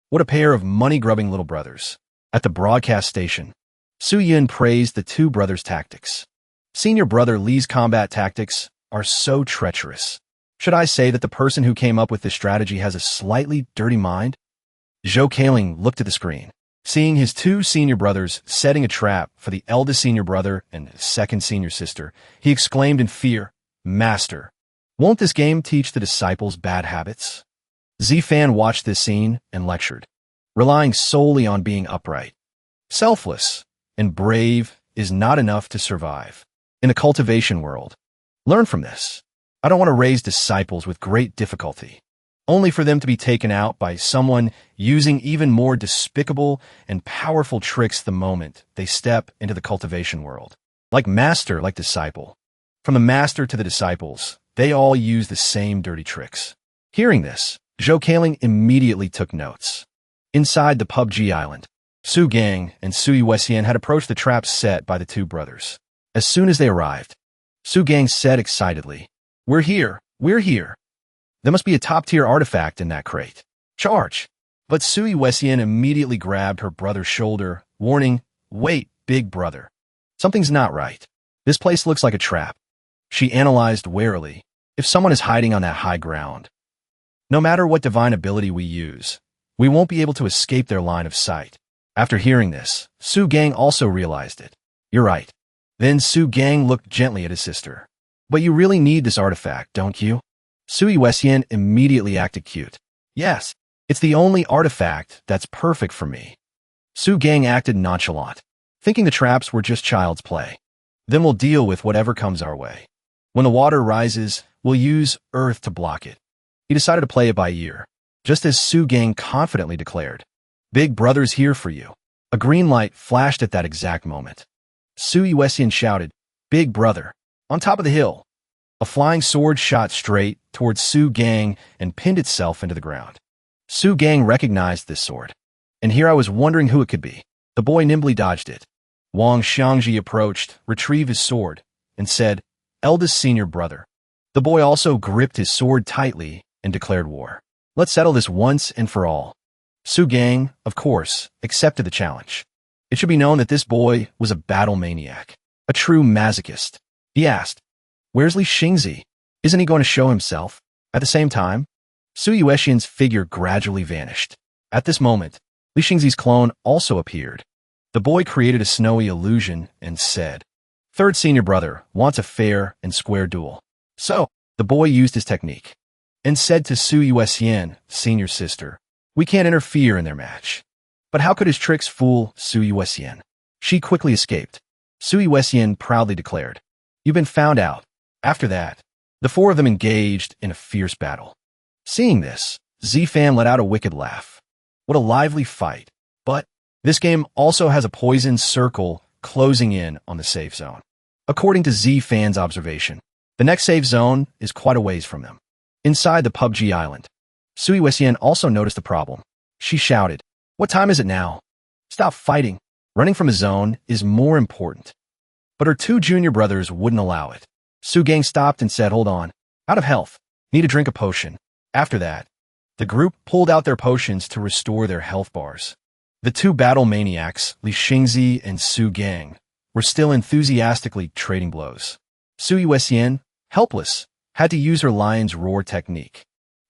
What a pair of money-grubbing little brothers. At the broadcast station, Su Yin praised the two brothers' tactics. Senior brother Li's combat tactics are so treacherous. Should I say that the person who came up with this strategy has a slightly dirty mind? Zhou Kailing looked at the screen. Seeing his two senior brothers setting a trap for the eldest senior brother and second senior sister, he exclaimed in fear, "Master, won't this game teach the disciples bad habits?" Z-Fan watched this scene and lectured, relying solely on being upright, selfless, and brave is not enough to survive. In the cultivation world, learn from this. I don't want to raise disciples with great difficulty, only for them to be taken out by someone using even more despicable and powerful tricks the moment they step into the cultivation world. Like master, like disciple. From the master to the disciples, they all use the same dirty tricks. Hearing this, Zhou Kailing immediately took notes. Inside the PUBG island, Su Gang and Sui Wesian had approached the traps set by the two brothers. As soon as they arrived, Su Gang said excitedly, "We're here! We're here! There must be a top-tier artifact in that crate. Charge!" But Sui Wesian immediately grabbed her brother's shoulder, warning, Wait, big brother. Something's not right. This place looks like a trap. She analyzed warily. If someone is hiding on that high ground, no matter what divine ability we use, we won't be able to escape their line of sight. After hearing this, Su Gang also realized it. You're right. Then Su Gang looked gently at his sister. But you really need this artifact, don't you? Sui Wessian immediately acted cute. Yes, it's the only artifact that's perfect for me. Su Gang acted nonchalant, thinking the traps were just child's play. Then we'll deal with whatever comes our way. When the water rises, we'll use earth to block it. He decided to play it by ear, just as Su Gang confidently declared. Big brother's here for you. A green light flashed at that exact moment. Sui Wessian shouted, Big brother, on top of the hill. A flying sword shot straight towards Su Gang and pinned itself into the ground. Su Gang recognized this sword. And here I was wondering who it could be. The boy nimbly dodged it. Wang Xiangji approached, retrieved his sword, and said, Eldest senior brother. The boy also gripped his sword tightly and declared war. Let's settle this once and for all. Su Gang, of course, accepted the challenge. It should be known that this boy was a battle maniac, a true masochist. He asked, Where's Li Xingzi? Isn't he going to show himself? At the same time, Su Yuexian's figure gradually vanished. At this moment, Li Xingzi's clone also appeared. The boy created a snowy illusion and said, Third senior brother wants a fair and square duel. So, the boy used his technique and said to Su Yuexian, senior sister, We can't interfere in their match. But how could his tricks fool Su Yuexian? She quickly escaped. Su Yuexian proudly declared, You've been found out. After that, the four of them engaged in a fierce battle. Seeing this, Z-Fam let out a wicked laugh. What a lively fight. But this game also has a poison circle closing in on the safe zone. According to Z-Fan's observation, the next safe zone is quite a ways from them. Inside the PUBG island, Sui Wessian also noticed the problem. She shouted, What time is it now? Stop fighting. Running from a zone is more important. But her two junior brothers wouldn't allow it. Su Gang stopped and said, Hold on. Out of health. Need to drink a potion. After that, the group pulled out their potions to restore their health bars. The two battle maniacs, Li Xingzi and Su Gang, were still enthusiastically trading blows. Sui Wessian, helpless, had to use her lion's roar technique.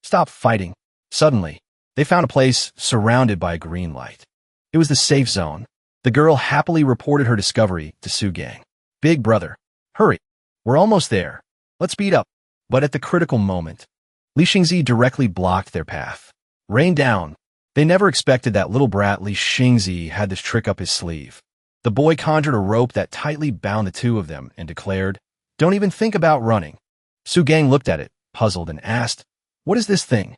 Stop fighting. Suddenly, they found a place surrounded by a green light. It was the safe zone. The girl happily reported her discovery to Su Gang. Big brother, hurry. We're almost there. Let's speed up. But at the critical moment, Li Xingzi directly blocked their path. Rain down. They never expected that little brat Li Xingzi had this trick up his sleeve. The boy conjured a rope that tightly bound the two of them and declared, Don't even think about running. Su Gang looked at it, puzzled, and asked, What is this thing?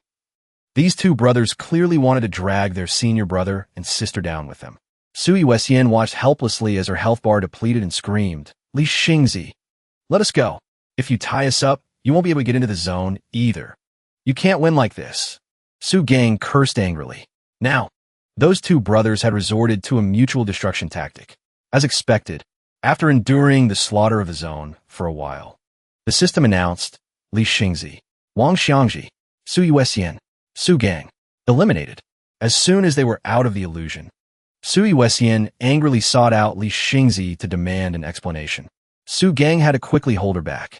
These two brothers clearly wanted to drag their senior brother and sister down with them. Sui Wessian watched helplessly as her health bar depleted and screamed, Li Xingzi, let us go. If you tie us up, you won't be able to get into the zone either. You can't win like this. Su Gang cursed angrily. Now, those two brothers had resorted to a mutual destruction tactic. As expected, after enduring the slaughter of the zone for a while, the system announced Li Xingzi, Wang Xiangji, Sui Wessian, Su Gang, eliminated. As soon as they were out of the illusion, Sui Wessian angrily sought out Li Xingzi to demand an explanation. Su Gang had to quickly hold her back.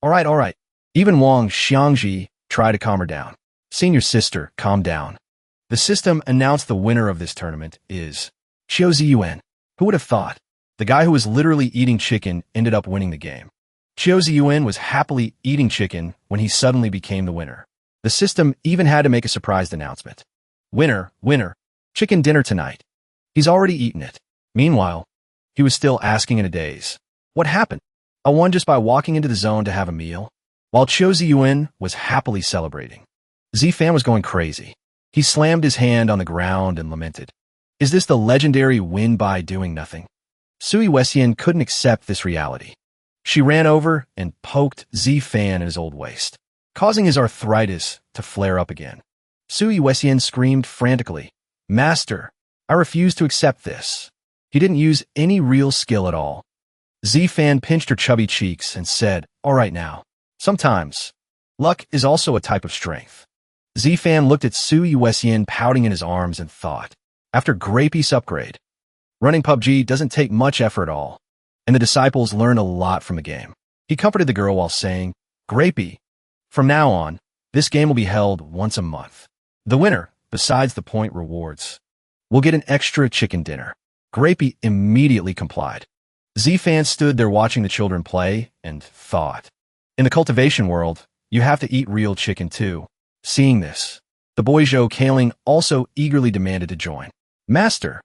All right. Even Wang Xiangji tried to calm her down. Senior sister, calm down. The system announced the winner of this tournament is Qiu Ziyuan. Who would have thought? The guy who was literally eating chicken ended up winning the game. Qiu Ziyuan was happily eating chicken when he suddenly became the winner. The system even had to make a surprise announcement. Winner, chicken dinner tonight. He's already eaten it. Meanwhile, he was still asking in a daze. What happened? I won just by walking into the zone to have a meal? While Qiu Ziyuan was happily celebrating, Z-Fan was going crazy. He slammed his hand on the ground and lamented. Is this the legendary win by doing nothing? Sui Wessian couldn't accept this reality. She ran over and poked Z-Fan in his old waist, causing his arthritis to flare up again. Sui Wessian screamed frantically, Master, I refuse to accept this. He didn't use any real skill at all. Z-Fan pinched her chubby cheeks and said, All right now. Sometimes, luck is also a type of strength. Z-Fan looked at Sui Wessian pouting in his arms and thought, After Grapey's upgrade, Running PUBG doesn't take much effort at all, and the disciples learn a lot from the game. He comforted the girl while saying, "Grapey, from now on, this game will be held once a month. The winner, besides the point rewards, will get an extra chicken dinner." Grapey immediately complied. Z-Fan stood there watching the children play and thought, in the cultivation world, you have to eat real chicken too. Seeing this, the boy Zhou Kaling also eagerly demanded to join. "Master,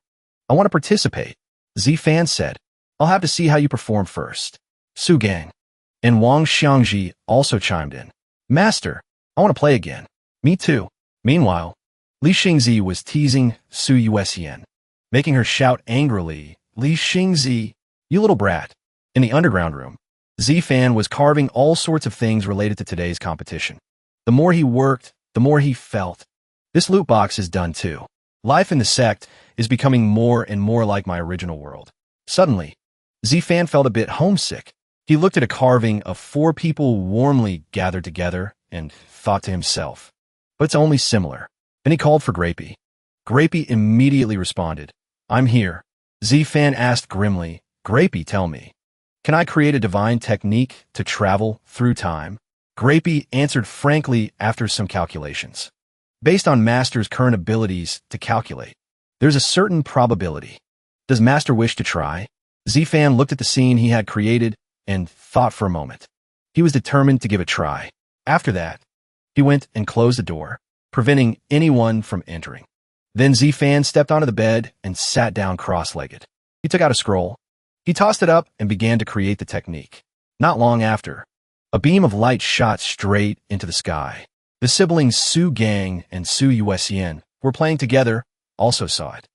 I want to participate," Z-Fan said. "I'll have to see how you perform first." Su Gang and Wang Xiangji also chimed in. "Master, I want to play again." "Me too." Meanwhile, Li Xingzi was teasing Su Yuxian, making her shout angrily, "Li Xingzi, you little brat." In the underground room, Z-Fan was carving all sorts of things related to today's competition. The more he worked, the more he felt. This loot box is done too. Life in the sect is becoming more and more like my original world. Suddenly, Z-Fan felt a bit homesick. He looked at a carving of 4 people warmly gathered together and thought to himself, but it's only similar. Then he called for Grapey. Grapey immediately responded, "I'm here." Z-Fan asked grimly, "Grapey, tell me, can I create a divine technique to travel through time?" Grapey answered frankly after some calculations. Based on Master's current abilities to calculate, there's a certain probability. Does Master wish to try? Z-Fan looked at the scene he had created and thought for a moment. He was determined to give it a try. After that, he went and closed the door, preventing anyone from entering. Then Z-Fan stepped onto the bed and sat down cross-legged. He took out a scroll. He tossed it up and began to create the technique. Not long after, a beam of light shot straight into the sky. The siblings Su Gang and Su Yuxian were playing together, also saw it.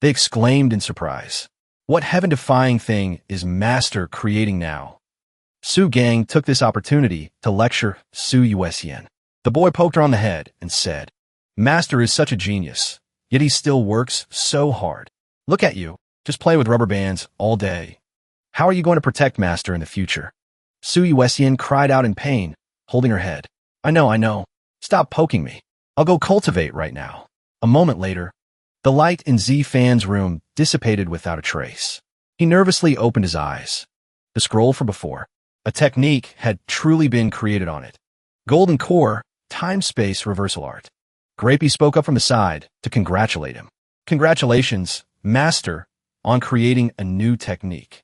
They exclaimed in surprise, "What heaven-defying thing is Master creating now?" Su Gang took this opportunity to lecture Su Yuxian. The boy poked her on the head and said, "Master is such a genius, yet he still works so hard. Look at you, just play with rubber bands all day. How are you going to protect Master in the future?" Su Yuxian cried out in pain, holding her head. I know. Stop poking me. I'll go cultivate right now." A moment later, the light in Z-Fan's room dissipated without a trace. He nervously opened his eyes. The scroll from before. A technique had truly been created on it. Golden Core, time-space reversal art. Grapey spoke up from the side to congratulate him. "Congratulations, Master, on creating a new technique.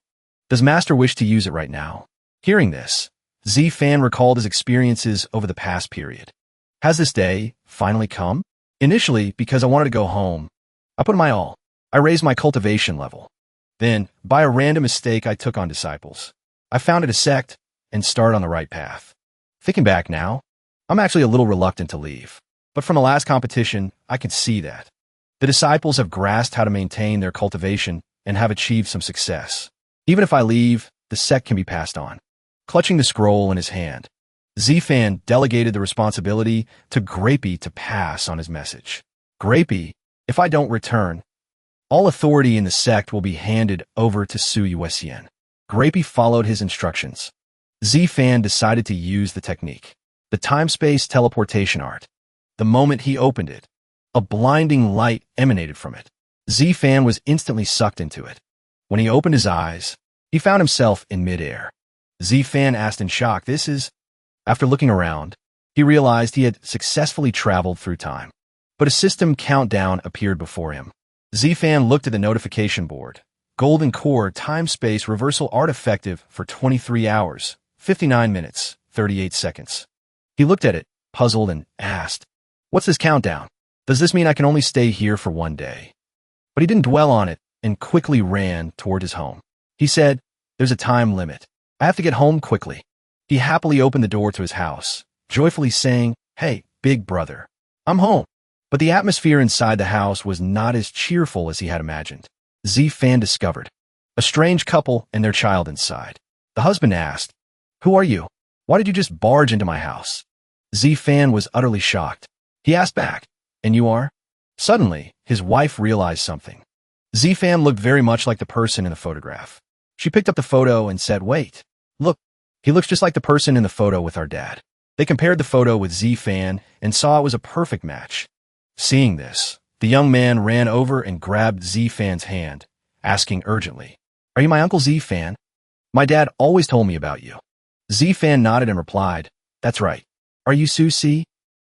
Does Master wish to use it right now?" Hearing this, Z-Fan recalled his experiences over the past period. Has this day finally come? Initially, because I wanted to go home, I put in my all. I raised my cultivation level. Then, by a random mistake, I took on disciples. I founded a sect and started on the right path. Thinking back now, I'm actually a little reluctant to leave. But from the last competition, I can see that. The disciples have grasped how to maintain their cultivation and have achieved some success. Even if I leave, the sect can be passed on. Clutching the scroll in his hand, Z-Fan delegated the responsibility to Grapey to pass on his message. "Grapey, if I don't return, all authority in the sect will be handed over to Su Yuxian." Grapey followed his instructions. Z-Fan decided to use the technique, the time-space teleportation art. The moment he opened it, a blinding light emanated from it. Z-Fan was instantly sucked into it. When he opened his eyes, he found himself in midair. Z-Fan asked in shock, "This is..." After looking around, he realized he had successfully traveled through time. But a system countdown appeared before him. Z-Fan looked at the notification board. Golden Core time-space reversal art effective for 23 hours, 59 minutes, 38 seconds. He looked at it, puzzled, and asked, "What's this countdown? Does this mean I can only stay here for 1 day?" But he didn't dwell on it and quickly ran toward his home. He said, "There's a time limit. I have to get home quickly." He happily opened the door to his house, joyfully saying, "Hey, big brother, I'm home." But the atmosphere inside the house was not as cheerful as he had imagined. Z-Fan discovered a strange couple and their child inside. The husband asked, "Who are you? Why did you just barge into my house?" Z-Fan was utterly shocked. He asked back, "And you are?" Suddenly, his wife realized something. Z-Fan looked very much like the person in the photograph. She picked up the photo and said, "Wait, look, he looks just like the person in the photo with our dad." They compared the photo with Z-Fan and saw it was a perfect match. Seeing this, the young man ran over and grabbed Z-Fan's hand, asking urgently, "Are you my Uncle Z-Fan? My dad always told me about you." Z-Fan nodded and replied, "That's right. Are you Su-Si?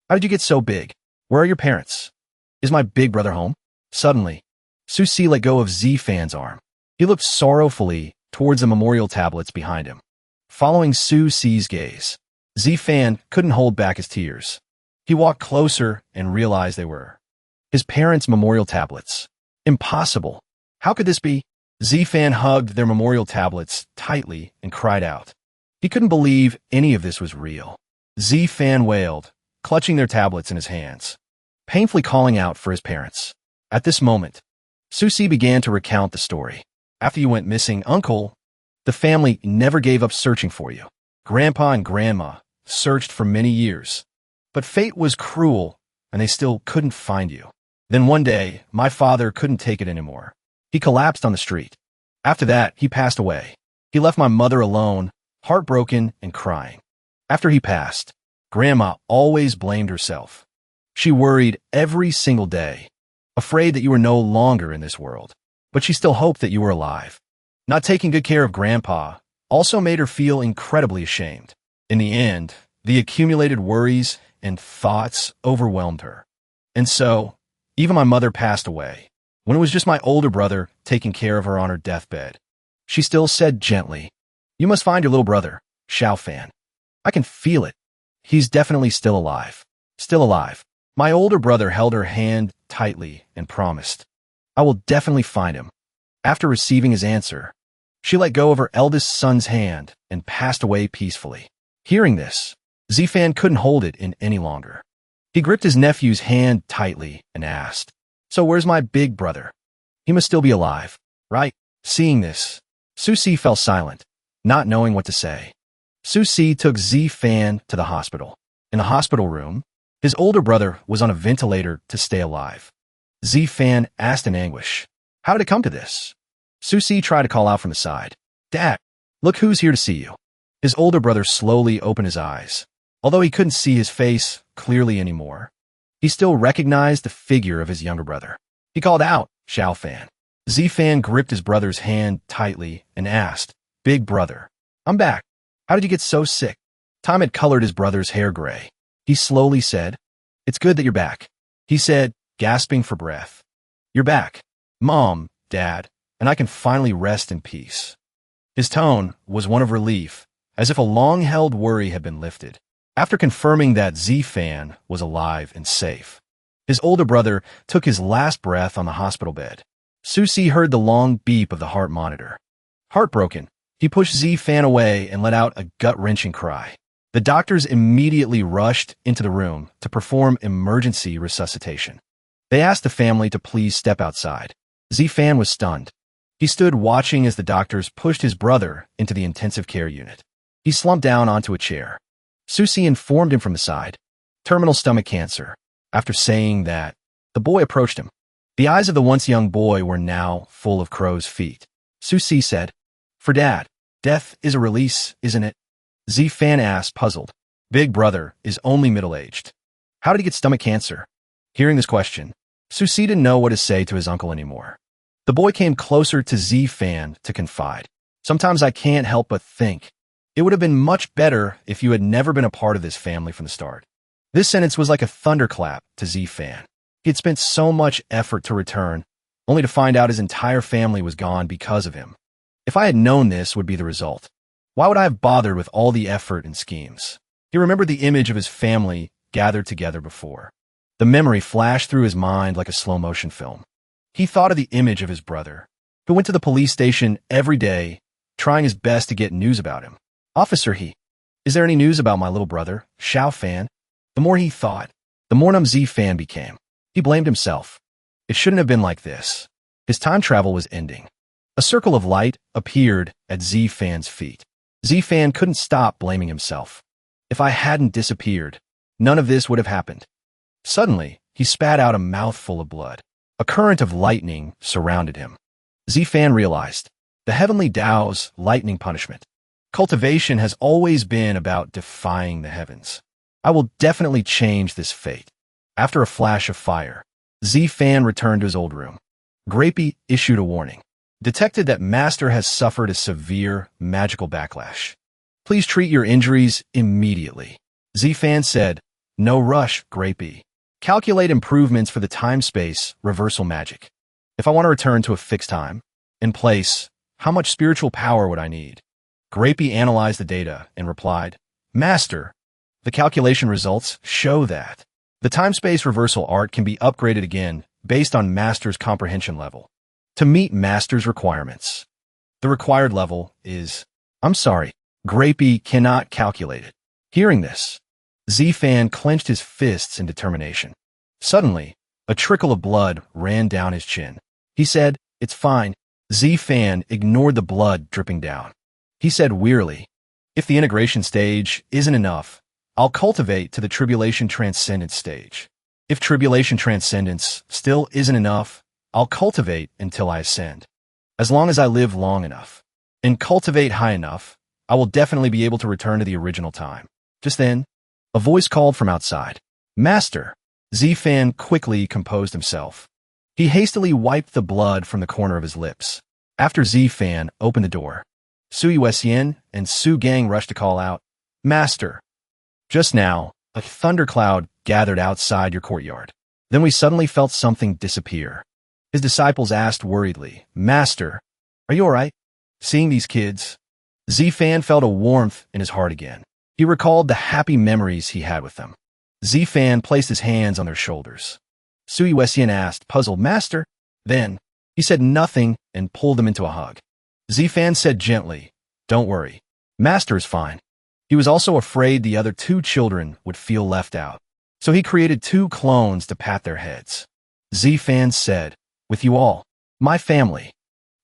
How did you get so big? Where are your parents? Is my big brother home?" Suddenly, Su-Si let go of Z-Fan's arm. He looked sorrowfully towards the memorial tablets behind him. Following Su-Si's gaze, Z-Fan couldn't hold back his tears. He walked closer and realized they were his parents' memorial tablets. Impossible. How could this be? Z-Fan hugged their memorial tablets tightly and cried out. He couldn't believe any of this was real. Z-Fan wailed, clutching their tablets in his hands, painfully calling out for his parents. At this moment, Su-Si began to recount the story. "After you went missing, Uncle, the family never gave up searching for you. Grandpa and Grandma searched for many years, but fate was cruel and they still couldn't find you. Then one day, my father couldn't take it anymore. He collapsed on the street. After that, he passed away. He left my mother alone, heartbroken and crying. After he passed, Grandma always blamed herself. She worried every single day, afraid that you were no longer in this world, but she still hoped that you were alive. Not taking good care of Grandpa also made her feel incredibly ashamed. In the end, the accumulated worries and thoughts overwhelmed her. And so, even my mother passed away, when it was just my older brother taking care of her on her deathbed. She still said gently, 'You must find your little brother, Xiao-Fan. I can feel it. He's definitely still alive. Still alive.' My older brother held her hand tightly and promised, 'I will definitely find him.' After receiving his answer, she let go of her eldest son's hand and passed away peacefully. Hearing this, Z-Fan couldn't hold it in any longer. He gripped his nephew's hand tightly and asked, 'So where's my big brother? He must still be alive, right?' Seeing this, Su-Si fell silent, not knowing what to say. Su-Si took Z-Fan to the hospital. In the hospital room, his older brother was on a ventilator to stay alive. Z-Fan asked in anguish, 'How did it come to this?' Su-Si tried to call out from the side, 'Dad, look who's here to see you.' His older brother slowly opened his eyes. Although he couldn't see his face clearly anymore, he still recognized the figure of his younger brother. He called out, 'Xiao-Fan.' Z-Fan gripped his brother's hand tightly and asked, 'Big brother, I'm back. How did you get so sick?' Time had colored his brother's hair gray. He slowly said, 'It's good that you're back,' he said, gasping for breath. 'You're back, Mom, Dad, and I can finally rest in peace.' His tone was one of relief, as if a long-held worry had been lifted. After confirming that Z-Fan was alive and safe, his older brother took his last breath on the hospital bed. Su-Si heard the long beep of the heart monitor. Heartbroken, he pushed Z-Fan away and let out a gut-wrenching cry. The doctors immediately rushed into the room to perform emergency resuscitation. They asked the family to please step outside. Z-Fan was stunned. He stood watching as the doctors pushed his brother into the intensive care unit. He slumped down onto a chair. Su-Si informed him from the side, terminal stomach cancer. After saying that, the boy approached him. The eyes of the once young boy were now full of crow's feet. Su-Si said, "For Dad, death is a release, isn't it?" Z-Fan asked, puzzled. Big brother is only middle-aged. How did he get stomach cancer? Hearing this question, Su-Si didn't know what to say to his uncle anymore. The boy came closer to Z-Fan to confide. "Sometimes I can't help but think it would have been much better if you had never been a part of this family from the start." This sentence was like a thunderclap to Z-Fan. He had spent so much effort to return, only to find out his entire family was gone because of him. If I had known this would be the result, why would I have bothered with all the effort and schemes? He remembered the image of his family gathered together before. The memory flashed through his mind like a slow-motion film. He thought of the image of his brother, who went to the police station every day, trying his best to get news about him. "Officer is there any news about my little brother, Xiao-Fan?" The more he thought, the more numb Z-Fan became. He blamed himself. It shouldn't have been like this. His time travel was ending. A circle of light appeared at Z-Fan's feet. Z-Fan couldn't stop blaming himself. If I hadn't disappeared, none of this would have happened. Suddenly, he spat out a mouthful of blood. A current of lightning surrounded him. Z-Fan realized, the heavenly Tao's lightning punishment. Cultivation has always been about defying the heavens. I will definitely change this fate. After a flash of fire, Z-Fan returned to his old room. Grapey issued a warning. detected that Master has suffered a severe magical backlash. Please treat your injuries immediately. Z-Fan said, no rush, Grapey. Calculate improvements for the time-space reversal magic. If I want to return to a fixed time, in place, how much spiritual power would I need? Grapey analyzed the data and replied, Master, the calculation results show that the time-space reversal art can be upgraded again based on Master's comprehension level to meet Master's requirements. The required level is, I'm sorry, Grapey cannot calculate it. Hearing this, Z-Fan clenched his fists in determination. Suddenly, a trickle of blood ran down his chin. He said, it's fine. Z-Fan ignored the blood dripping down. He said wearily, if the integration stage isn't enough, I'll cultivate to the tribulation transcendence stage. If tribulation transcendence still isn't enough, I'll cultivate until I ascend. As long as I live long enough and cultivate high enough, I will definitely be able to return to the original time. Just then, a voice called from outside. Master! Z-Fan quickly composed himself. He hastily wiped the blood from the corner of his lips. After Z-Fan opened the door, Su Yuesian and Su Gang rushed to call out, Master! Just now, a thundercloud gathered outside your courtyard. Then we suddenly felt something disappear. His disciples asked worriedly, Master, are you all right? Seeing these kids, Z-Fan felt a warmth in his heart again. He recalled the happy memories he had with them. Z-Fan placed his hands on their shoulders. Su Yuesian asked, puzzled, Master? Then, he said nothing and pulled them into a hug. Z-Fan said gently, don't worry. Master is fine. He was also afraid the other two children would feel left out. So he created two clones to pat their heads. Z-Fan said, with you all, my family,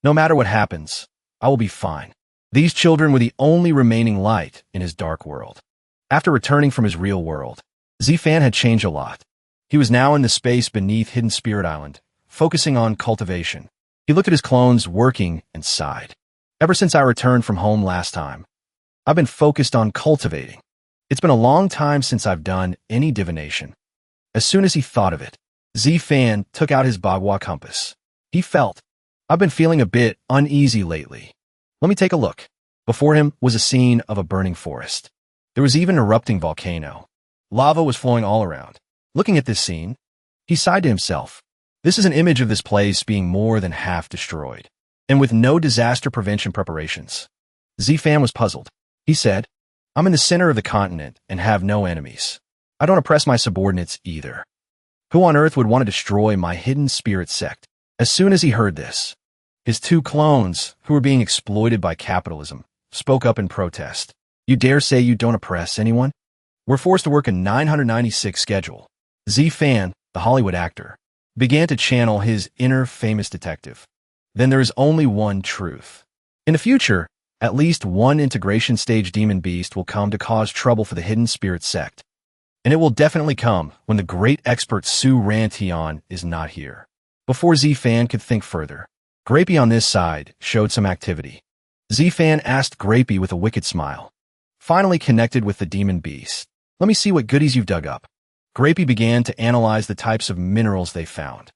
no matter what happens, I will be fine. These children were the only remaining light in his dark world. After returning from his real world, Z-Fan had changed a lot. He was now in the space beneath Hidden Spirit Island, focusing on cultivation. He looked at his clones working and sighed. Ever since I returned from home last time, I've been focused on cultivating. It's been a long time since I've done any divination. As soon as he thought of it, Z-Fan took out his Bagua compass. He felt, I've been feeling a bit uneasy lately. Let me take a look. Before him was a scene of a burning forest. There was even an erupting volcano. Lava was flowing all around. Looking at this scene, he sighed to himself. This is an image of this place being more than half destroyed, and with no disaster prevention preparations. Z-Fan was puzzled. He said, I'm in the center of the continent and have no enemies. I don't oppress my subordinates either. Who on earth would want to destroy my hidden spirit sect? As soon as he heard this, his two clones, who were being exploited by capitalism, spoke up in protest. You dare say you don't oppress anyone? We're forced to work a 996 schedule. Z-Fan, the Hollywood actor, began to channel his inner famous detective. Then there is only one truth. In the future, at least one integration stage demon beast will come to cause trouble for the hidden spirit sect. And it will definitely come when the great expert Su Rantion is not here. Before Z-Fan could think further, Grapey on this side showed some activity. Z-Fan asked Grapey with a wicked smile. Finally connected with the demon beast. Let me see what goodies you've dug up. Grapey began to analyze the types of minerals they found.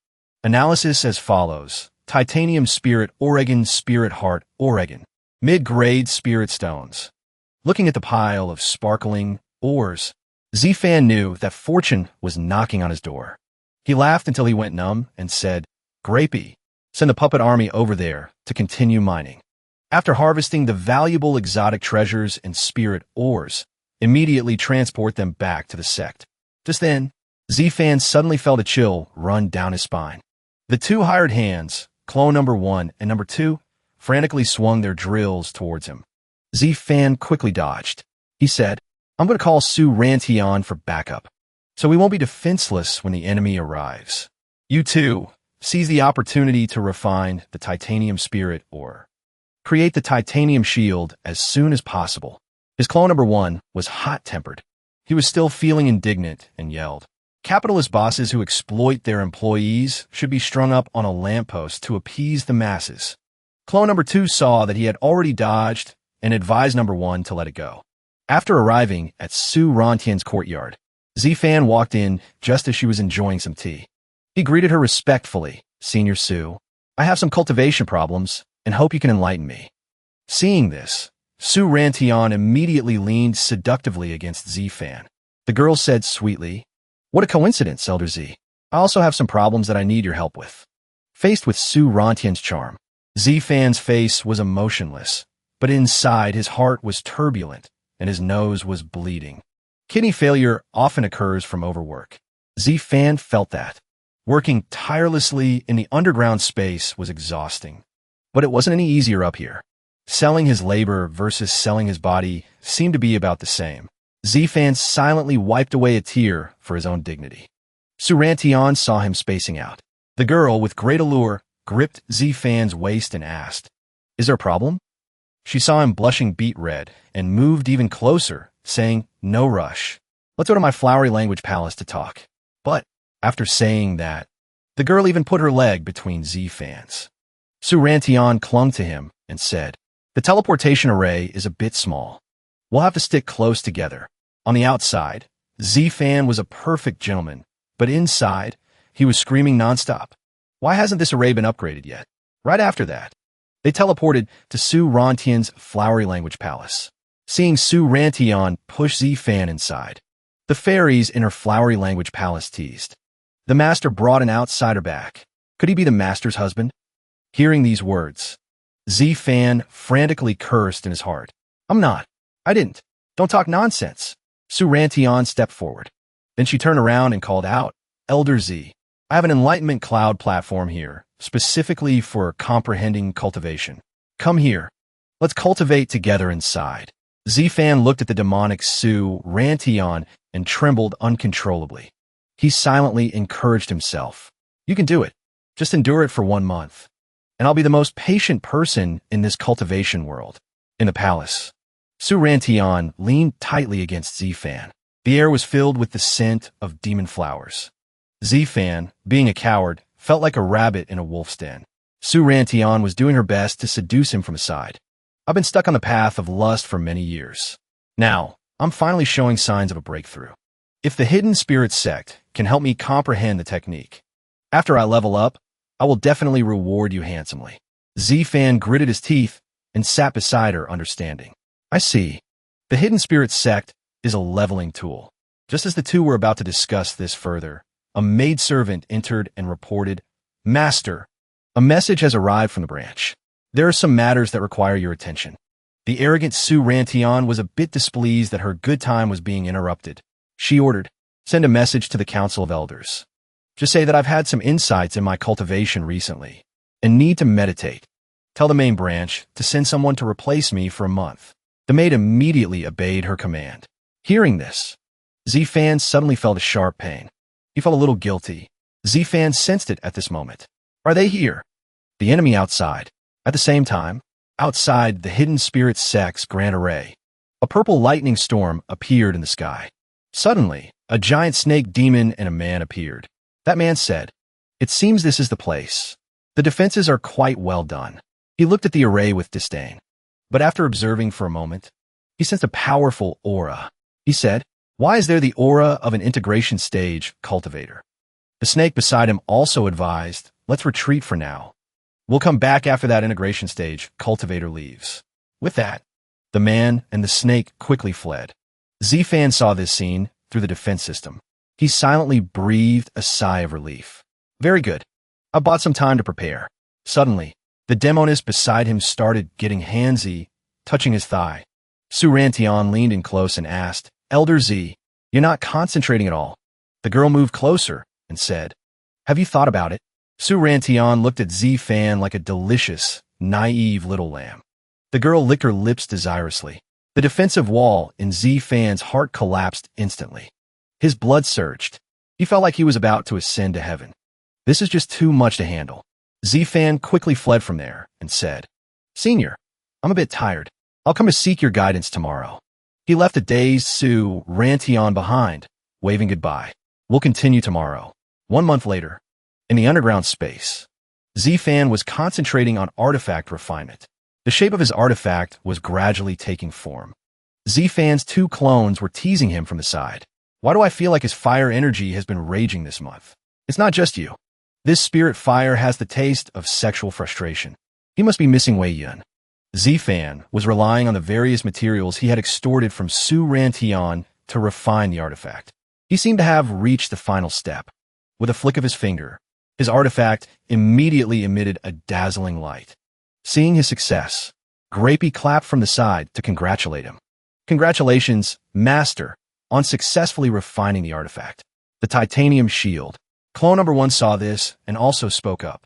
Analysis as follows. Titanium Spirit Oregon Spirit Heart Oregon. Mid-grade Spirit Stones. Looking at the pile of sparkling ores, Z-Fan knew that fortune was knocking on his door. He laughed until he went numb and said, Grapey, send the puppet army over there to continue mining. After harvesting the valuable exotic treasures and spirit ores, immediately transport them back to the sect. Just then, Z-Fan suddenly felt a chill run down his spine. The two hired hands, clone number 1 and number 2, frantically swung their drills towards him. Z-Fan quickly dodged. He said, I'm going to call Su Rantion for backup, so we won't be defenseless when the enemy arrives. You two, seize the opportunity to refine the titanium spirit ore. Create the titanium shield as soon as possible. His clone number 1 was hot-tempered. He was still feeling indignant and yelled, Capitalist bosses who exploit their employees should be strung up on a lamppost to appease the masses. Clone number 2 saw that he had already dodged and advised number 1 to let it go. After arriving at Su Rantian's courtyard, Z-Fan walked in just as she was enjoying some tea. He greeted her respectfully. Senior Su, I have some cultivation problems and hope you can enlighten me." Seeing this, Su Rantian immediately leaned seductively against Z-Fan. The girl said sweetly, "What a coincidence, Elder Z. I also have some problems that I need your help with." Faced with Su Rantian's charm, Z-Fan's face was emotionless, but inside his heart was turbulent and his nose was bleeding. Kidney failure often occurs from overwork. Z-Fan felt that. Working tirelessly in the underground space was exhausting. But it wasn't any easier up here. Selling his labor versus selling his body seemed to be about the same. Z-Fan silently wiped away a tear for his own dignity. Su Rantian saw him spacing out. The girl, with great allure, gripped Z-Fan's waist and asked, "Is there a problem?" She saw him blushing beet red and moved even closer, saying, "No rush. Let's go to my flowery language palace to talk." But after saying that, the girl even put her leg between Z-Fan's. Su Rantian clung to him and said, "The teleportation array is a bit small. We'll have to stick close together." On the outside, Z-Fan was a perfect gentleman, but inside, he was screaming nonstop. Why hasn't this array been upgraded yet? Right after that, they teleported to Su Rantian's flowery language palace. Seeing Su Rantian push Z-Fan inside, the fairies in her flowery language palace teased. The master brought an outsider back. Could he be the master's husband? Hearing these words, Z-Fan frantically cursed in his heart. "I'm not. I didn't. Don't talk nonsense." Su Rantian stepped forward. Then she turned around and called out, "Elder Z, I have an enlightenment cloud platform here, specifically for comprehending cultivation. Come here. Let's cultivate together inside." Z-Fan looked at the demonic Su Rantian and trembled uncontrollably. He silently encouraged himself. "You can do it. Just endure it for 1 month. And I'll be the most patient person in this cultivation world." In the palace, Su Rantian leaned tightly against Z-Fan. The air was filled with the scent of demon flowers. Z-Fan, being a coward, felt like a rabbit in a wolf's den. Su Rantian was doing her best to seduce him from the side. "I've been stuck on the path of lust for many years. Now, I'm finally showing signs of a breakthrough. If the Hidden Spirit sect can help me comprehend the technique, after I level up, I will definitely reward you handsomely." Z-Fan gritted his teeth and sat beside her, understanding. "I see. The Hidden Spirit sect is a leveling tool." Just as the two were about to discuss this further, a maidservant entered and reported, "Master, a message has arrived from the branch. There are some matters that require your attention." The arrogant Su Rantian was a bit displeased that her good time was being interrupted. She ordered, "Send a message to the Council of Elders. Just say that I've had some insights in my cultivation recently and need to meditate. Tell the main branch to send someone to replace me for a month." The maid immediately obeyed her command. Hearing this, Z-Fan suddenly felt a sharp pain. He felt a little guilty. Z-Fan sensed it at this moment. Are they here? The enemy outside. At the same time, outside the Hidden Spirit sect's grand array, a purple lightning storm appeared in the sky. Suddenly, a giant snake demon and a man appeared. That man said, "It seems this is the place. The defenses are quite well done." He looked at the array with disdain. But after observing for a moment, he sensed a powerful aura. He said, "Why is there the aura of an integration stage cultivator?" The snake beside him also advised, "Let's retreat for now. We'll come back after that integration stage cultivator leaves." With that, the man and the snake quickly fled. Z-Fan saw this scene through the defense system. He silently breathed a sigh of relief. "Very good. I bought some time to prepare." Suddenly, the demoness beside him started getting handsy, touching his thigh. Su Rantian leaned in close and asked, "Elder Z, you're not concentrating at all." The girl moved closer and said, "Have you thought about it?" Su Rantian looked at Z-Fan like a delicious, naive little lamb. The girl licked her lips desirously. The defensive wall in Z-Fan's heart collapsed instantly. His blood surged. He felt like he was about to ascend to heaven. This is just too much to handle. Z-Fan quickly fled from there and said, "Senior, I'm a bit tired. I'll come to seek your guidance tomorrow." He left a dazed Su Rantian behind, waving goodbye. "We'll continue tomorrow." 1 month later, in the underground space, Z-Fan was concentrating on artifact refinement. The shape of his artifact was gradually taking form. Z-Fan's 2 clones were teasing him from the side. "Why do I feel like his fire energy has been raging this month? It's not just you. This spirit fire has the taste of sexual frustration." He must be missing Wei Yun. Z-Fan was relying on the various materials he had extorted from Su Rantian to refine the artifact. He seemed to have reached the final step. With a flick of his finger, his artifact immediately emitted a dazzling light. Seeing his success, Grapey clapped from the side to congratulate him. Congratulations, Master, on successfully refining the artifact. The titanium shield. Clone number 1 saw this and also spoke up.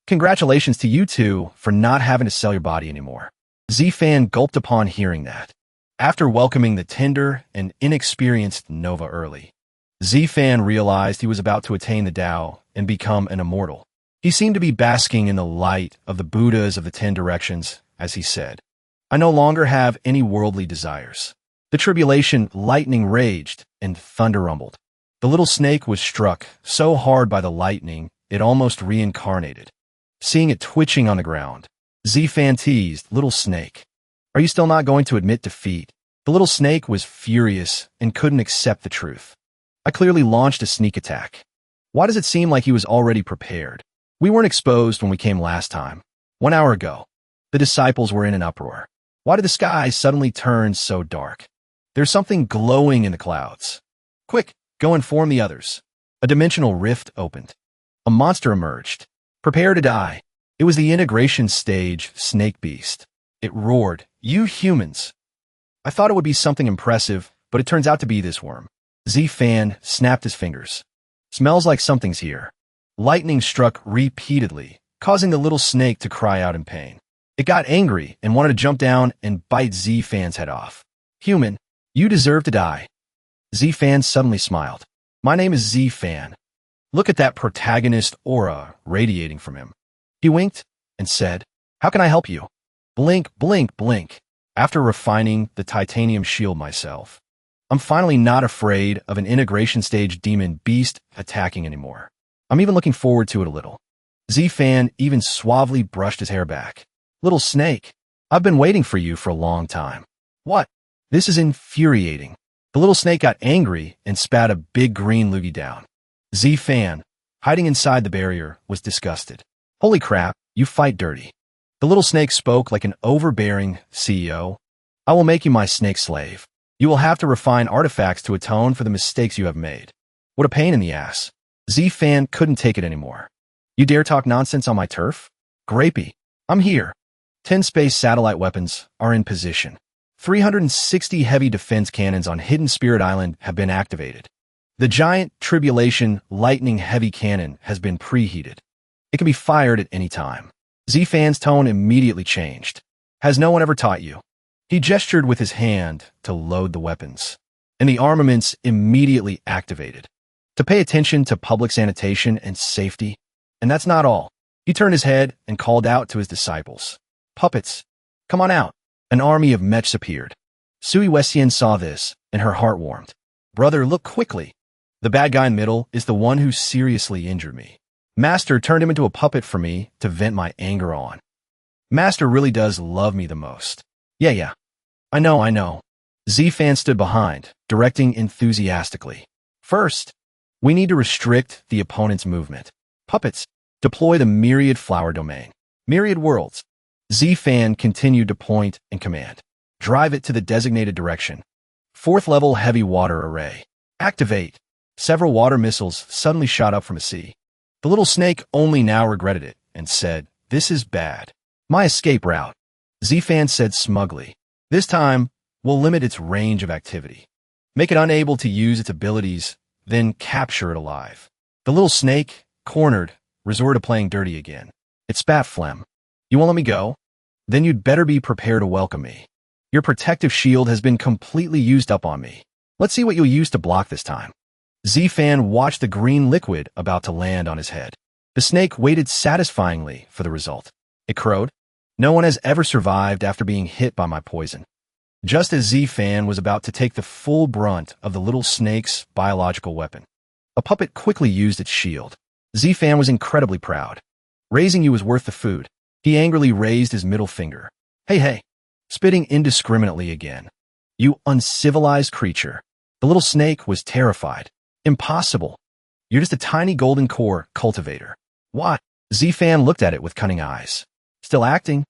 Congratulations to you two for not having to sell your body anymore. Z-Fan gulped upon hearing that. After welcoming the tender and inexperienced Nova early, Z-Fan realized he was about to attain the Tao and become an immortal. He seemed to be basking in the light of the Buddhas of the 10 directions, as he said, I no longer have any worldly desires. The tribulation lightning raged and thunder rumbled. The little snake was struck so hard by the lightning it almost reincarnated. Seeing it twitching on the ground, Z-Fan teased, Little snake, are you still not going to admit defeat? The little snake was furious and couldn't accept the truth. I clearly launched a sneak attack. Why does it seem like he was already prepared? We weren't exposed when we came last time. 1 hour ago, the disciples were in an uproar. Why did the sky suddenly turn so dark? There's something glowing in the clouds. Quick, go inform the others. A dimensional rift opened. A monster emerged. Prepare to die. It was the integration stage snake beast. It roared, You humans! I thought it would be something impressive, but it turns out to be this worm. Z-Fan snapped his fingers. Smells like something's here. Lightning struck repeatedly, causing the little snake to cry out in pain. It got angry and wanted to jump down and bite Z-Fan's head off. Human, you deserve to die. Z-Fan suddenly smiled. My name is Z-Fan. Look at that protagonist aura radiating from him. He winked and said, How can I help you? Blink, blink, blink. After refining the titanium shield myself, I'm finally not afraid of an integration stage demon beast attacking anymore. I'm even looking forward to it a little. Z-Fan even suavely brushed his hair back. Little snake, I've been waiting for you for a long time. What? This is infuriating. The little snake got angry and spat a big green loogie down. Z-Fan, hiding inside the barrier, was disgusted. Holy crap, you fight dirty. The little snake spoke like an overbearing CEO. I will make you my snake slave. You will have to refine artifacts to atone for the mistakes you have made. What a pain in the ass. Z-Fan couldn't take it anymore. You dare talk nonsense on my turf? Grapey, I'm here. 10 space satellite weapons are in position. 360 heavy defense cannons on Hidden Spirit Island have been activated. The giant tribulation lightning heavy cannon has been preheated. It can be fired at any time. Z-Fan's tone immediately changed. Has no one ever taught you? He gestured with his hand to load the weapons, and the armaments immediately activated. To pay attention to public sanitation and safety. And that's not all. He turned his head and called out to his disciples. Puppets, come on out. An army of mechs appeared. Sui Westian saw this, and her heart warmed. Brother, look quickly. The bad guy in the middle is the one who seriously injured me. Master turned him into a puppet for me to vent my anger on. Master really does love me the most. Yeah. I know. Z-Fan stood behind, directing enthusiastically. First, we need to restrict the opponent's movement. Puppets, deploy the myriad flower domain. Myriad worlds. Z-Fan continued to point and command. Drive it to the designated direction. 4th level heavy water array. Activate. Several water missiles suddenly shot up from a sea. The little snake only now regretted it and said, This is bad. My escape route. Z-Fan said smugly. This time, we'll limit its range of activity. Make it unable to use its abilities, then capture it alive. The little snake, cornered, resorted to playing dirty again. It spat phlegm. You won't let me go? Then you'd better be prepared to welcome me. Your protective shield has been completely used up on me. Let's see what you'll use to block this time. Z-Fan watched the green liquid about to land on his head. The snake waited satisfyingly for the result. It crowed. No one has ever survived after being hit by my poison. Just as Z-Fan was about to take the full brunt of the little snake's biological weapon, a puppet quickly used its shield. Z-Fan was incredibly proud. Raising you was worth the food. He angrily raised his middle finger. Hey, spitting indiscriminately again. You uncivilized creature. The little snake was terrified. Impossible. You're just a tiny golden core cultivator. What? Z-Fan looked at it with cunning eyes. Still acting?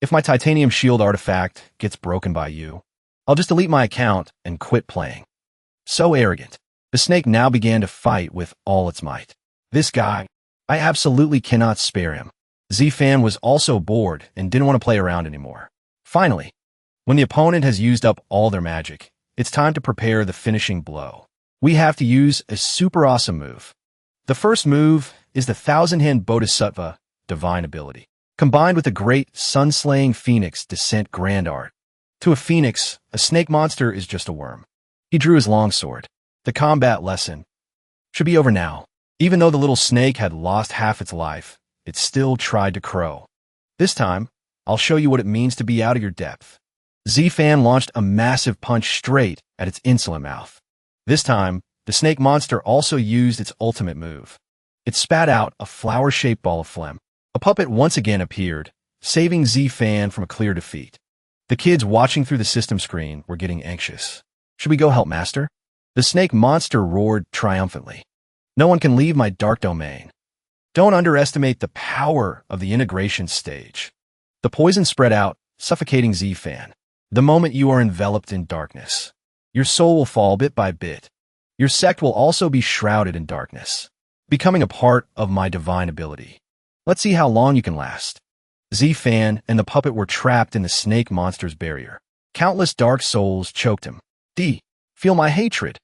If my titanium shield artifact gets broken by you, I'll just delete my account and quit playing. So arrogant. The snake now began to fight with all its might. This guy, I absolutely cannot spare him. Z-Fan was also bored and didn't want to play around anymore. Finally, when the opponent has used up all their magic, it's time to prepare the finishing blow. We have to use a super awesome move. The first move is the Thousand-Hand Bodhisattva divine ability, combined with the great sun-slaying phoenix descent grand art. To a phoenix, a snake monster is just a worm. He drew his longsword. The combat lesson should be over now. Even though the little snake had lost half its life, it still tried to crow. This time, I'll show you what it means to be out of your depth. Z-Fan launched a massive punch straight at its insolent mouth. This time, the snake monster also used its ultimate move. It spat out a flower-shaped ball of phlegm. A puppet once again appeared, saving Z-Fan from a clear defeat. The kids watching through the system screen were getting anxious. Should we go help Master? The snake monster roared triumphantly. No one can leave my dark domain. Don't underestimate the power of the integration stage. The poison spread out, suffocating Z-Fan. The moment you are enveloped in darkness, your soul will fall bit by bit. Your sect will also be shrouded in darkness, becoming a part of my divine ability. Let's see how long you can last. Z-Fan and the puppet were trapped in the snake monster's barrier. Countless dark souls choked him. Feel my hatred.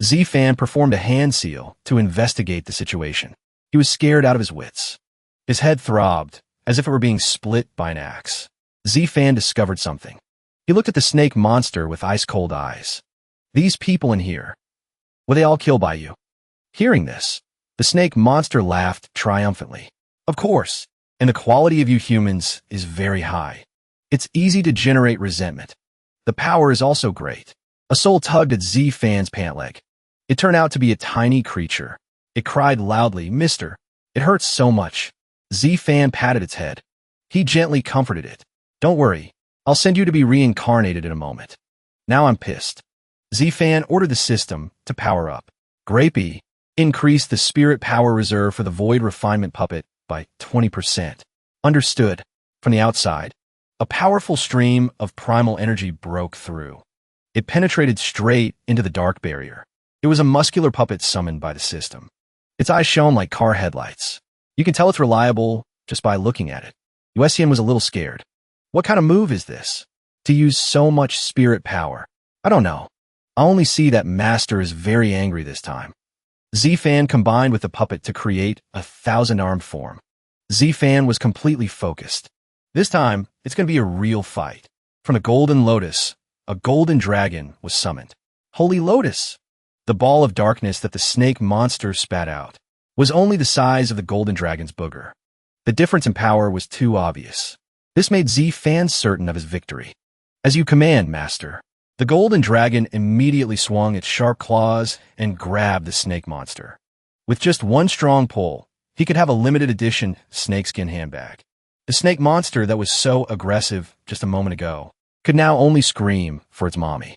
Z-Fan performed a hand seal to investigate the situation. He was scared out of his wits. His head throbbed, as if it were being split by an axe. Z-Fan discovered something. He looked at the snake monster with ice-cold eyes. These people in here, were they all killed by you? Hearing this, the snake monster laughed triumphantly. Of course, and the quality of you humans is very high. It's easy to generate resentment. The power is also great. A soul tugged at Z-Fan's pant leg. It turned out to be a tiny creature. It cried loudly, "Mister, it hurts so much." Z-Fan patted its head. He gently comforted it. "Don't worry, I'll send you to be reincarnated in a moment." Now I'm pissed. Z-Fan ordered the system to power up. Grapey increased the spirit power reserve for the Void Refinement Puppet by 20%. Understood. From the outside, a powerful stream of primal energy broke through. It penetrated straight into the dark barrier. It was a muscular puppet summoned by the system. Its eyes shone like car headlights. You can tell it's reliable just by looking at it. Yuesian was a little scared. What kind of move is this? To use so much spirit power? I don't know. I only see that Master is very angry this time. Z-Fan combined with the puppet to create a 1,000-armed form. Z-Fan was completely focused. This time, it's going to be a real fight. From the Golden Lotus, a golden dragon was summoned. Holy Lotus! The ball of darkness that the snake monster spat out was only the size of the golden dragon's booger. The difference in power was too obvious. This made Z-Fan certain of his victory. As you command, Master. The golden dragon immediately swung its sharp claws and grabbed the snake monster. With just one strong pull, he could have a limited edition snakeskin handbag. The snake monster that was so aggressive just a moment ago could now only scream for its mommy.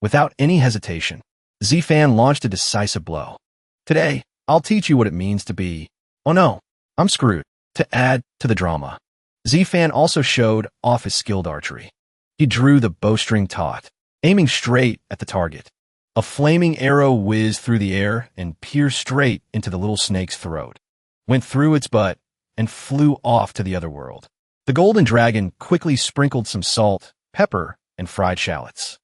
Without any hesitation, Z-Fan launched a decisive blow. Today, I'll teach you what it means to be, oh no, I'm screwed, to add to the drama. Z-Fan also showed off his skilled archery. He drew the bowstring taut, aiming straight at the target. A flaming arrow whizzed through the air and pierced straight into the little snake's throat, went through its butt, and flew off to the other world. The golden dragon quickly sprinkled some salt, pepper, and fried shallots.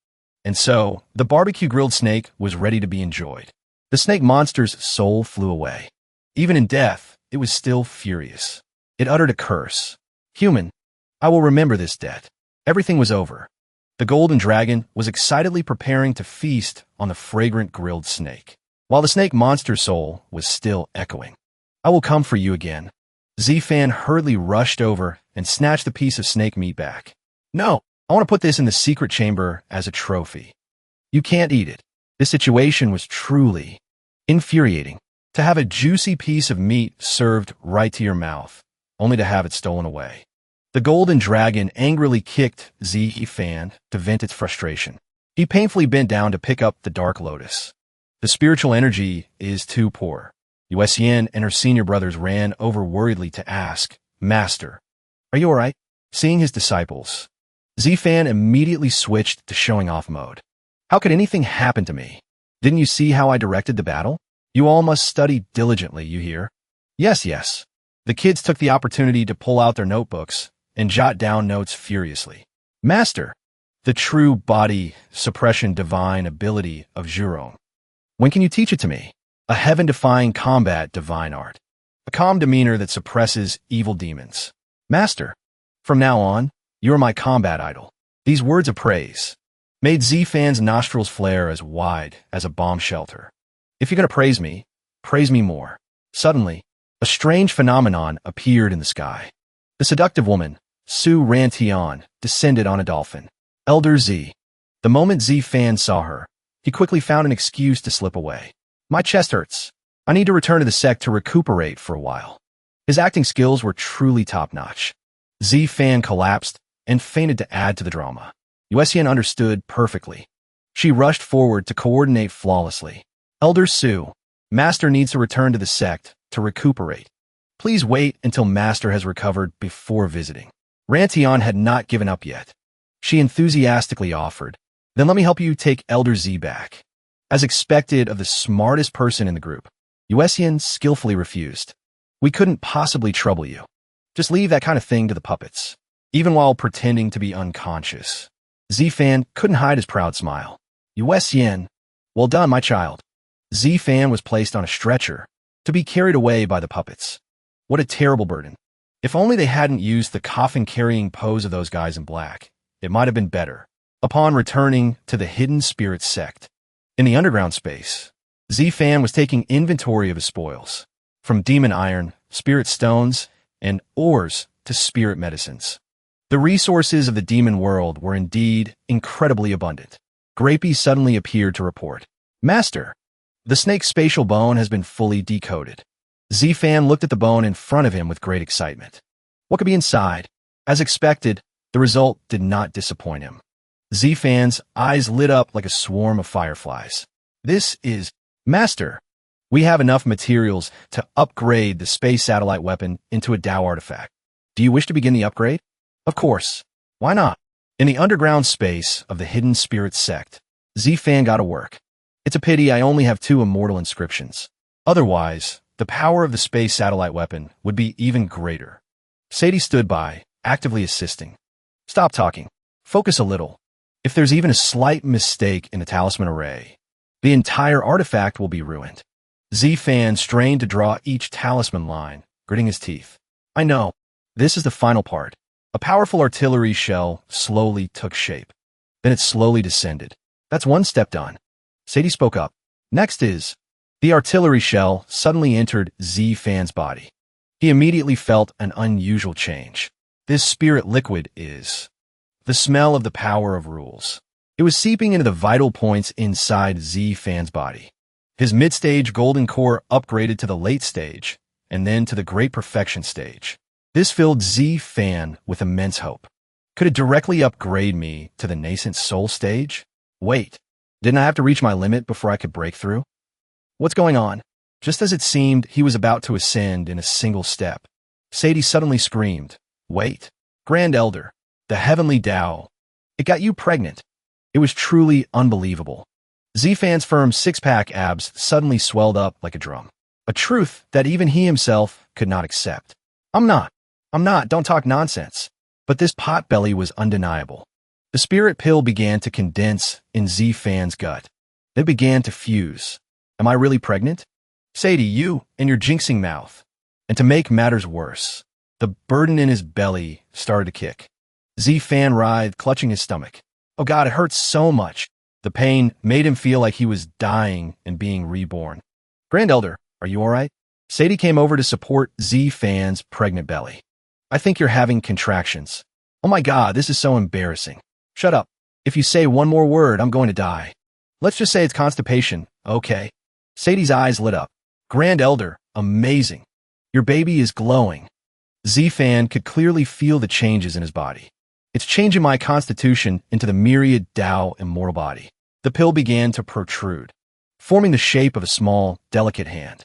And so, the barbecue grilled snake was ready to be enjoyed. The snake monster's soul flew away. Even in death, it was still furious. It uttered a curse. "Human, I will remember this debt." Everything was over. The golden dragon was excitedly preparing to feast on the fragrant grilled snake, while the snake monster's soul was still echoing. "I will come for you again." Z-Fan hurriedly rushed over and snatched the piece of snake meat back. "No, I want to put this in the secret chamber as a trophy." "You can't eat it." This situation was truly infuriating. To have a juicy piece of meat served right to your mouth, only to have it stolen away. The golden dragon angrily kicked Z-Fan to vent its frustration. He painfully bent down to pick up the dark lotus. The spiritual energy is too poor. Yuesian and her senior brothers ran over worriedly to ask, "Master, Are you alright? Seeing his disciples, Z-Fan immediately switched to showing off mode. How could anything happen to me? Didn't you see how I directed the battle? You all must study diligently, you hear? Yes, yes. The kids took the opportunity to pull out their notebooks and jot down notes furiously. Master, the true body suppression divine ability of Juron. When can you teach it to me? A heaven-defying combat divine art. A calm demeanor that suppresses evil demons. Master, from now on, you are my combat idol. These words of praise made Z-Fan's nostrils flare as wide as a bomb shelter. If you're going to praise me more. Suddenly, a strange phenomenon appeared in the sky. The seductive woman, Su Rantian, descended on a dolphin. Elder Z. The moment Z-Fan saw her, he quickly found an excuse to slip away. My chest hurts. I need to return to the sect to recuperate for a while. His acting skills were truly top-notch. Z-Fan collapsed and fainted to add to the drama. Yuesian understood perfectly. She rushed forward to coordinate flawlessly. Elder Su, Master needs to return to the sect to recuperate. Please wait until Master has recovered before visiting. Rantian had not given up yet. She enthusiastically offered, then let me help you take Elder Z back. As expected of the smartest person in the group, Yuesian skillfully refused. We couldn't possibly trouble you. Just leave that kind of thing to the puppets. Even while pretending to be unconscious, Z-Fan couldn't hide his proud smile. Yuesian, well done, my child. Z-Fan was placed on a stretcher to be carried away by the puppets. What a terrible burden. If only they hadn't used the coffin-carrying pose of those guys in black, it might have been better. Upon returning to the hidden spirit sect, in the underground space, Z-Fan was taking inventory of his spoils, from demon iron, spirit stones, and ores to spirit medicines. The resources of the demon world were indeed incredibly abundant. Grapey suddenly appeared to report, Master, the snake's spatial bone has been fully decoded. Z-Fan looked at the bone in front of him with great excitement. What could be inside? As expected, the result did not disappoint him. Z-Fan's eyes lit up like a swarm of fireflies. This is, Master, we have enough materials to upgrade the space satellite weapon into a Tao artifact. Do you wish to begin the upgrade? Of course. Why not? In the underground space of the hidden spirit sect, Z-Fan got to work. It's a pity I only have 2 immortal inscriptions. Otherwise, the power of the space satellite weapon would be even greater. Sadie stood by, actively assisting. Stop talking. Focus a little. If there's even a slight mistake in the talisman array, the entire artifact will be ruined. Z-Fan strained to draw each talisman line, gritting his teeth. I know. This is the final part. A powerful artillery shell slowly took shape. Then it slowly descended. That's one step done. Sadie spoke up. Next is, the artillery shell suddenly entered Z-Fan's body. He immediately felt an unusual change. This spirit liquid is the smell of the power of rules. It was seeping into the vital points inside Z-Fan's body. His mid-stage golden core upgraded to the late stage, and then to the great perfection stage. This filled Z-Fan with immense hope. Could it directly upgrade me to the nascent soul stage? Wait, didn't I have to reach my limit before I could break through? What's going on? Just as it seemed he was about to ascend in a single step, Sadie suddenly screamed, Wait, Grand Elder, the Heavenly Tao. It got you pregnant. It was truly unbelievable. Z-Fan's firm six-pack abs suddenly swelled up like a drum. A truth that even he himself could not accept. I'm not, don't talk nonsense. But this potbelly was undeniable. The spirit pill began to condense in Z-Fan's gut. It began to fuse. Am I really pregnant? Sadie, you and your jinxing mouth. And to make matters worse, the burden in his belly started to kick. Z-Fan writhed, clutching his stomach. Oh God, it hurts so much. The pain made him feel like he was dying and being reborn. Grand Elder, are you alright? Sadie came over to support Z-Fan's pregnant belly. I think you're having contractions. Oh my God, this is so embarrassing. Shut up. If you say one more word, I'm going to die. Let's just say it's constipation, okay? Sadie's eyes lit up. Grand Elder, amazing. Your baby is glowing. Z-Fan could clearly feel the changes in his body. It's changing my constitution into the myriad Tao immortal body. The pill began to protrude, forming the shape of a small, delicate hand.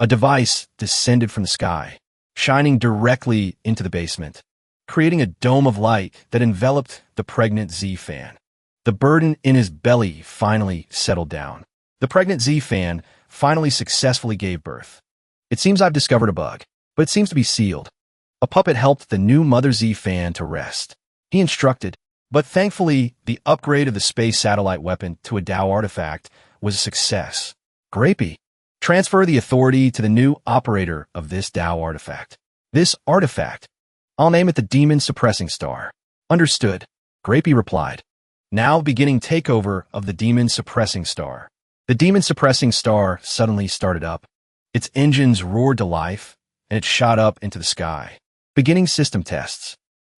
A device descended from the sky, shining directly into the basement. creating a dome of light that enveloped the pregnant Z-fan. The burden in his belly finally settled down. The pregnant Z-fan finally successfully gave birth. It seems I've discovered a bug, but it seems to be sealed. A puppet helped the new mother Z-fan to rest. He instructed, but thankfully, the upgrade of the space satellite weapon to a Tao artifact was a success. Grapey, transfer the authority to the new operator of this Tao artifact. This artifact, I'll name it the Demon Suppressing Star. Understood, Grapey replied. Now beginning takeover of the Demon Suppressing Star. The Demon Suppressing Star suddenly started up. Its engines roared to life, and it shot up into the sky. Beginning system tests.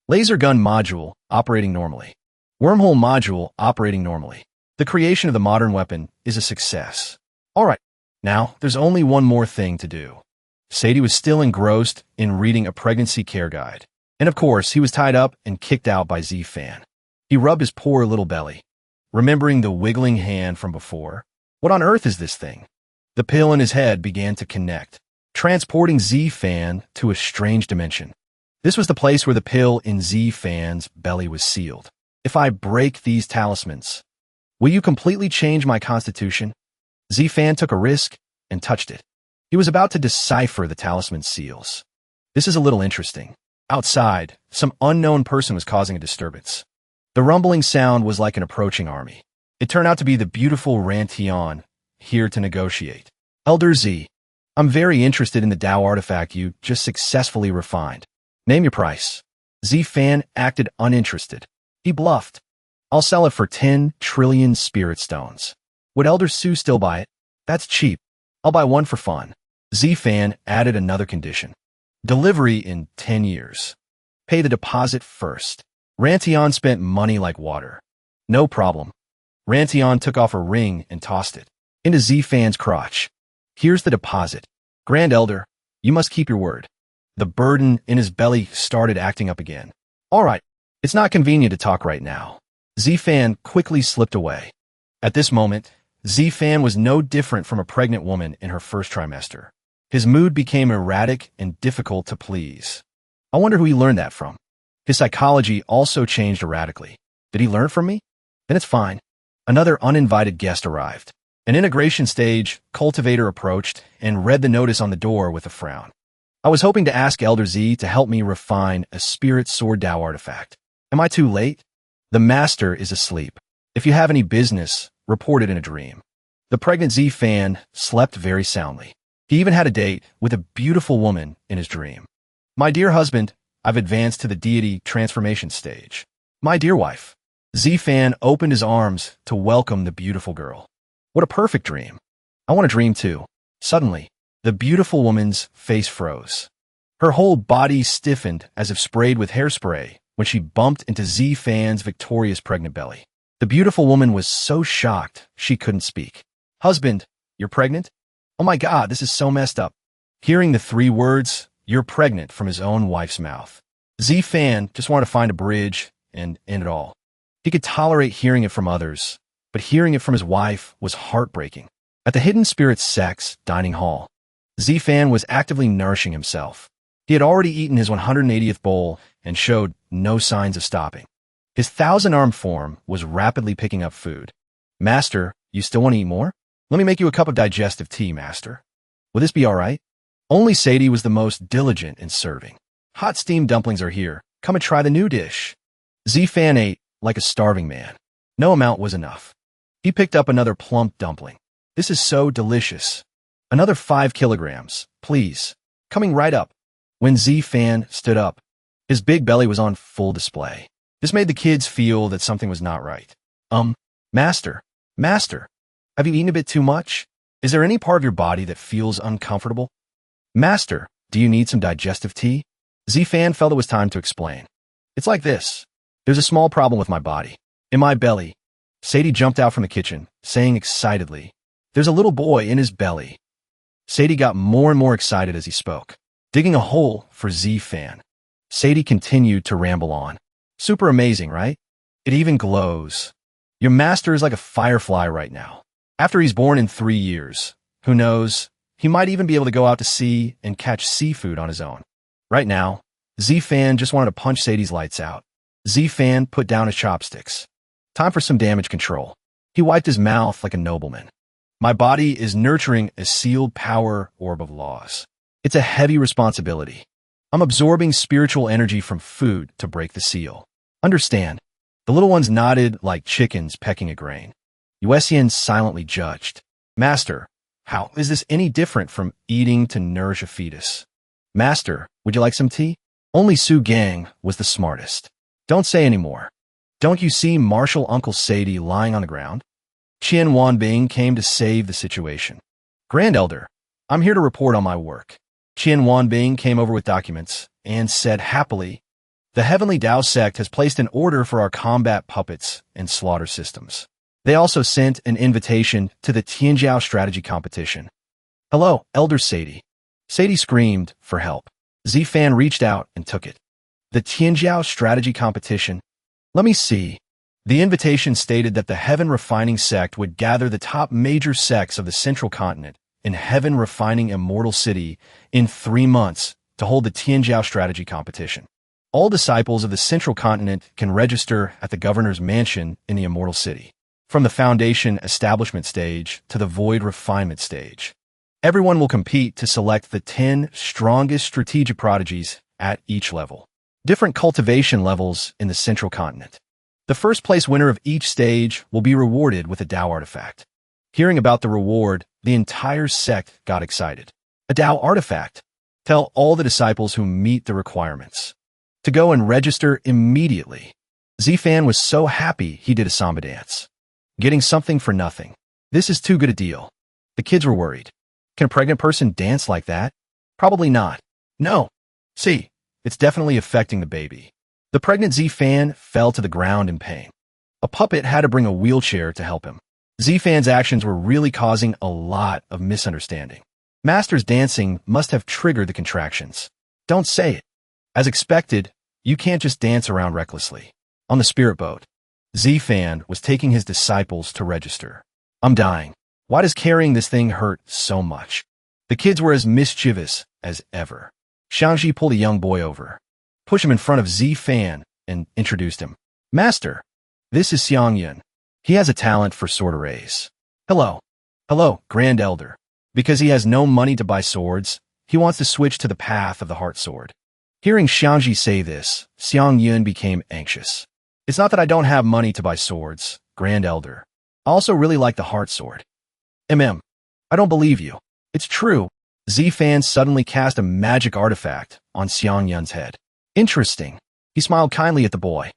Laser gun module operating normally. Wormhole module operating normally. The creation of the modern weapon is a success. Alright, now there's only one more thing to do. Sadie was still engrossed in reading a pregnancy care guide. And of course, he was tied up and kicked out by Z-Fan. He rubbed his poor little belly, remembering the wiggling hand from before. What on earth is this thing? The pill in his head began to connect, transporting Z-Fan to a strange dimension. This was the place where the pill in Z-Fan's belly was sealed. If I break these talismans, will you completely change my constitution? Z-Fan took a risk and touched it. He was about to decipher the talisman seals. This is a little interesting. Outside, some unknown person was causing a disturbance. The rumbling sound was like an approaching army. It turned out to be the beautiful Rantion, here to negotiate. Elder Z, I'm very interested in the Tao artifact you just successfully refined. Name your price. Z-Fan acted uninterested. He bluffed. I'll sell it for 10 trillion spirit stones. Would Elder Sue still buy it? That's cheap. I'll buy one for fun. Z-Fan added another condition. Delivery in 10 years. Pay the deposit first. Rantion spent money like water. No problem. Rantion took off a ring and tossed it into Z-Fan's crotch. Here's the deposit. Grand Elder, you must keep your word. The burden in his belly started acting up again. All right, it's not convenient to talk right now. Z-Fan quickly slipped away. At this moment, Z-Fan was no different from a pregnant woman in her first trimester. His mood became erratic and difficult to please. I wonder who he learned that from. His psychology also changed erratically. Did he learn from me? Then it's fine. Another uninvited guest arrived. An integration stage cultivator approached and read the notice on the door with a frown. I was hoping to ask Elder Z to help me refine a spirit sword Tao artifact. Am I too late? The master is asleep. If you have any business, report it in a dream. The pregnant Z-Fan slept very soundly. He even had a date with a beautiful woman in his dream. My dear husband, I've advanced to the deity transformation stage. My dear wife. Z-Fan opened his arms to welcome the beautiful girl. What a perfect dream. I want a dream too. Suddenly, the beautiful woman's face froze. Her whole body stiffened as if sprayed with hairspray when she bumped into Z-Fan's victorious pregnant belly. The beautiful woman was so shocked she couldn't speak. Husband, you're pregnant? Oh my God, this is so messed up. Hearing the 3 words, you're pregnant, from his own wife's mouth. Z-Fan just wanted to find a bridge and end it all. He could tolerate hearing it from others, but hearing it from his wife was heartbreaking. At the Hidden Spirits Sex dining hall, Z-Fan was actively nourishing himself. He had already eaten his 180th bowl and showed no signs of stopping. His 1,000-arm form was rapidly picking up food. Master, you still want to eat more? Let me make you a cup of digestive tea, Master. Will this be all right? Only Sadie was the most diligent in serving. Hot steamed dumplings are here. Come and try the new dish. Z-Fan ate like a starving man. No amount was enough. He picked up another plump dumpling. This is so delicious. Another 5 kilograms, please. Coming right up. When Z-Fan stood up, his big belly was on full display. This made the kids feel that something was not right. Master, have you eaten a bit too much? Is there any part of your body that feels uncomfortable? Master, do you need some digestive tea? Z-Fan felt it was time to explain. It's like this. There's a small problem with my body. In my belly. Sadie jumped out from the kitchen, saying excitedly, there's a little boy in his belly. Sadie got more and more excited as he spoke, digging a hole for Z-Fan. Sadie continued to ramble on. Super amazing, right? It even glows. Your master is like a firefly right now. After he's born in 3 years, who knows, he might even be able to go out to sea and catch seafood on his own. Right now, Z-Fan just wanted to punch Sadie's lights out. Z-Fan put down his chopsticks. Time for some damage control. He wiped his mouth like a nobleman. My body is nurturing a sealed power orb of laws. It's a heavy responsibility. I'm absorbing spiritual energy from food to break the seal. Understand? The little ones nodded like chickens pecking a grain. Yuesian silently judged. Master, how is this any different from eating to nourish a fetus? Master, would you like some tea? Only Su Gang was the smartest. Don't say any more. Don't you see Marshal Uncle Sadie lying on the ground? Qian Wanbing came to save the situation. Grand Elder, I'm here to report on my work. Qian Wanbing came over with documents and said happily, the Heavenly Dao sect has placed an order for our combat puppets and slaughter systems. They also sent an invitation to the Tianjiao strategy competition. Hello, Elder Sadie. Sadie screamed for help. Z-Fan reached out and took it. The Tianjiao strategy competition? Let me see. The invitation stated that the Heaven Refining sect would gather the top major sects of the Central Continent in Heaven Refining Immortal City in 3 months to hold the Tianjiao strategy competition. All disciples of the Central Continent can register at the Governor's Mansion in the Immortal City, from the Foundation Establishment stage to the Void Refinement stage. Everyone will compete to select the 10 strongest strategic prodigies at each level. Different cultivation levels in the Central Continent. The first place winner of each stage will be rewarded with a Dao artifact. Hearing about the reward, the entire sect got excited. A Dao artifact. Tell all the disciples who meet the requirements to go and register immediately. Z-Fan was so happy he did a samba dance. Getting something for nothing. This is too good a deal. The kids were worried. Can a pregnant person dance like that? Probably not. No. See, it's definitely affecting the baby. The pregnant Z-Fan fell to the ground in pain. A puppet had to bring a wheelchair to help him. Z-Fan's actions were really causing a lot of misunderstanding. Master's dancing must have triggered the contractions. Don't say it. As expected, you can't just dance around recklessly. On the spirit boat, Z-Fan was taking his disciples to register. I'm dying. Why does carrying this thing hurt so much? The kids were as mischievous as ever. Xiangji pulled a young boy over, pushed him in front of Z-Fan, and introduced him. Master, this is Xiang Yun. He has a talent for sword arrays. Hello. Hello, Grand Elder. Because he has no money to buy swords, he wants to switch to the path of the heart sword. Hearing Xiangji say this, Xiang Yun became anxious. It's not that I don't have money to buy swords, Grand Elder. I also really like the heart sword. I don't believe you. It's true. Z-Fan suddenly cast a magic artifact on Xiang Yun's head. Interesting. He smiled kindly at the boy.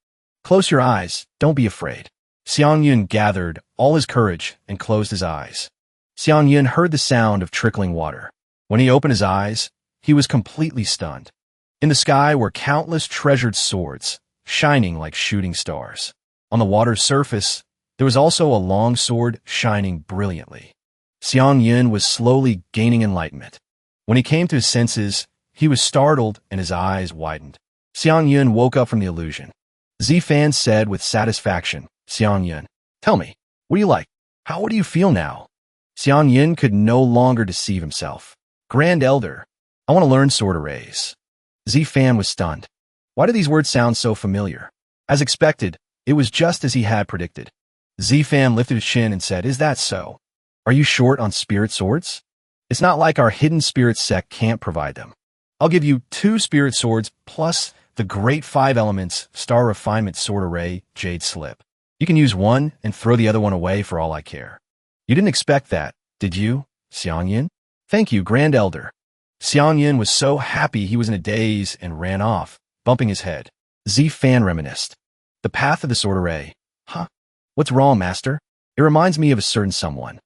Close your eyes. Don't be afraid. Xiang Yun gathered all his courage and closed his eyes. Xiang Yun heard the sound of trickling water. When he opened his eyes, he was completely stunned. In the sky were countless treasured swords, shining like shooting stars. On the water's surface, there was also a long sword shining brilliantly. Xiang Yun was slowly gaining enlightenment. When he came to his senses, he was startled and his eyes widened. Xiang Yun woke up from the illusion. Z-Fan said with satisfaction, Xiang Yun, tell me, what do you like? How do you feel now? Xiang Yun could no longer deceive himself. Grand Elder, I want to learn sword arrays. Z-Fan was stunned. Why do these words sound so familiar? As expected, it was just as he had predicted. Z-Fan lifted his chin and said, is that so? Are you short on spirit swords? It's not like our hidden spirit sect can't provide them. I'll give you 2 spirit swords plus the Great 5 Elements Star Refinement Sword Array Jade Slip. You can use one and throw the other one away for all I care. You didn't expect that, did you, Xiang Yun? Thank you, Grand Elder. Xiang Yun was so happy he was in a daze and ran off, bumping his head. Z-Fan reminisced. The path of the sword array. Huh? What's wrong, Master? It reminds me of a certain someone.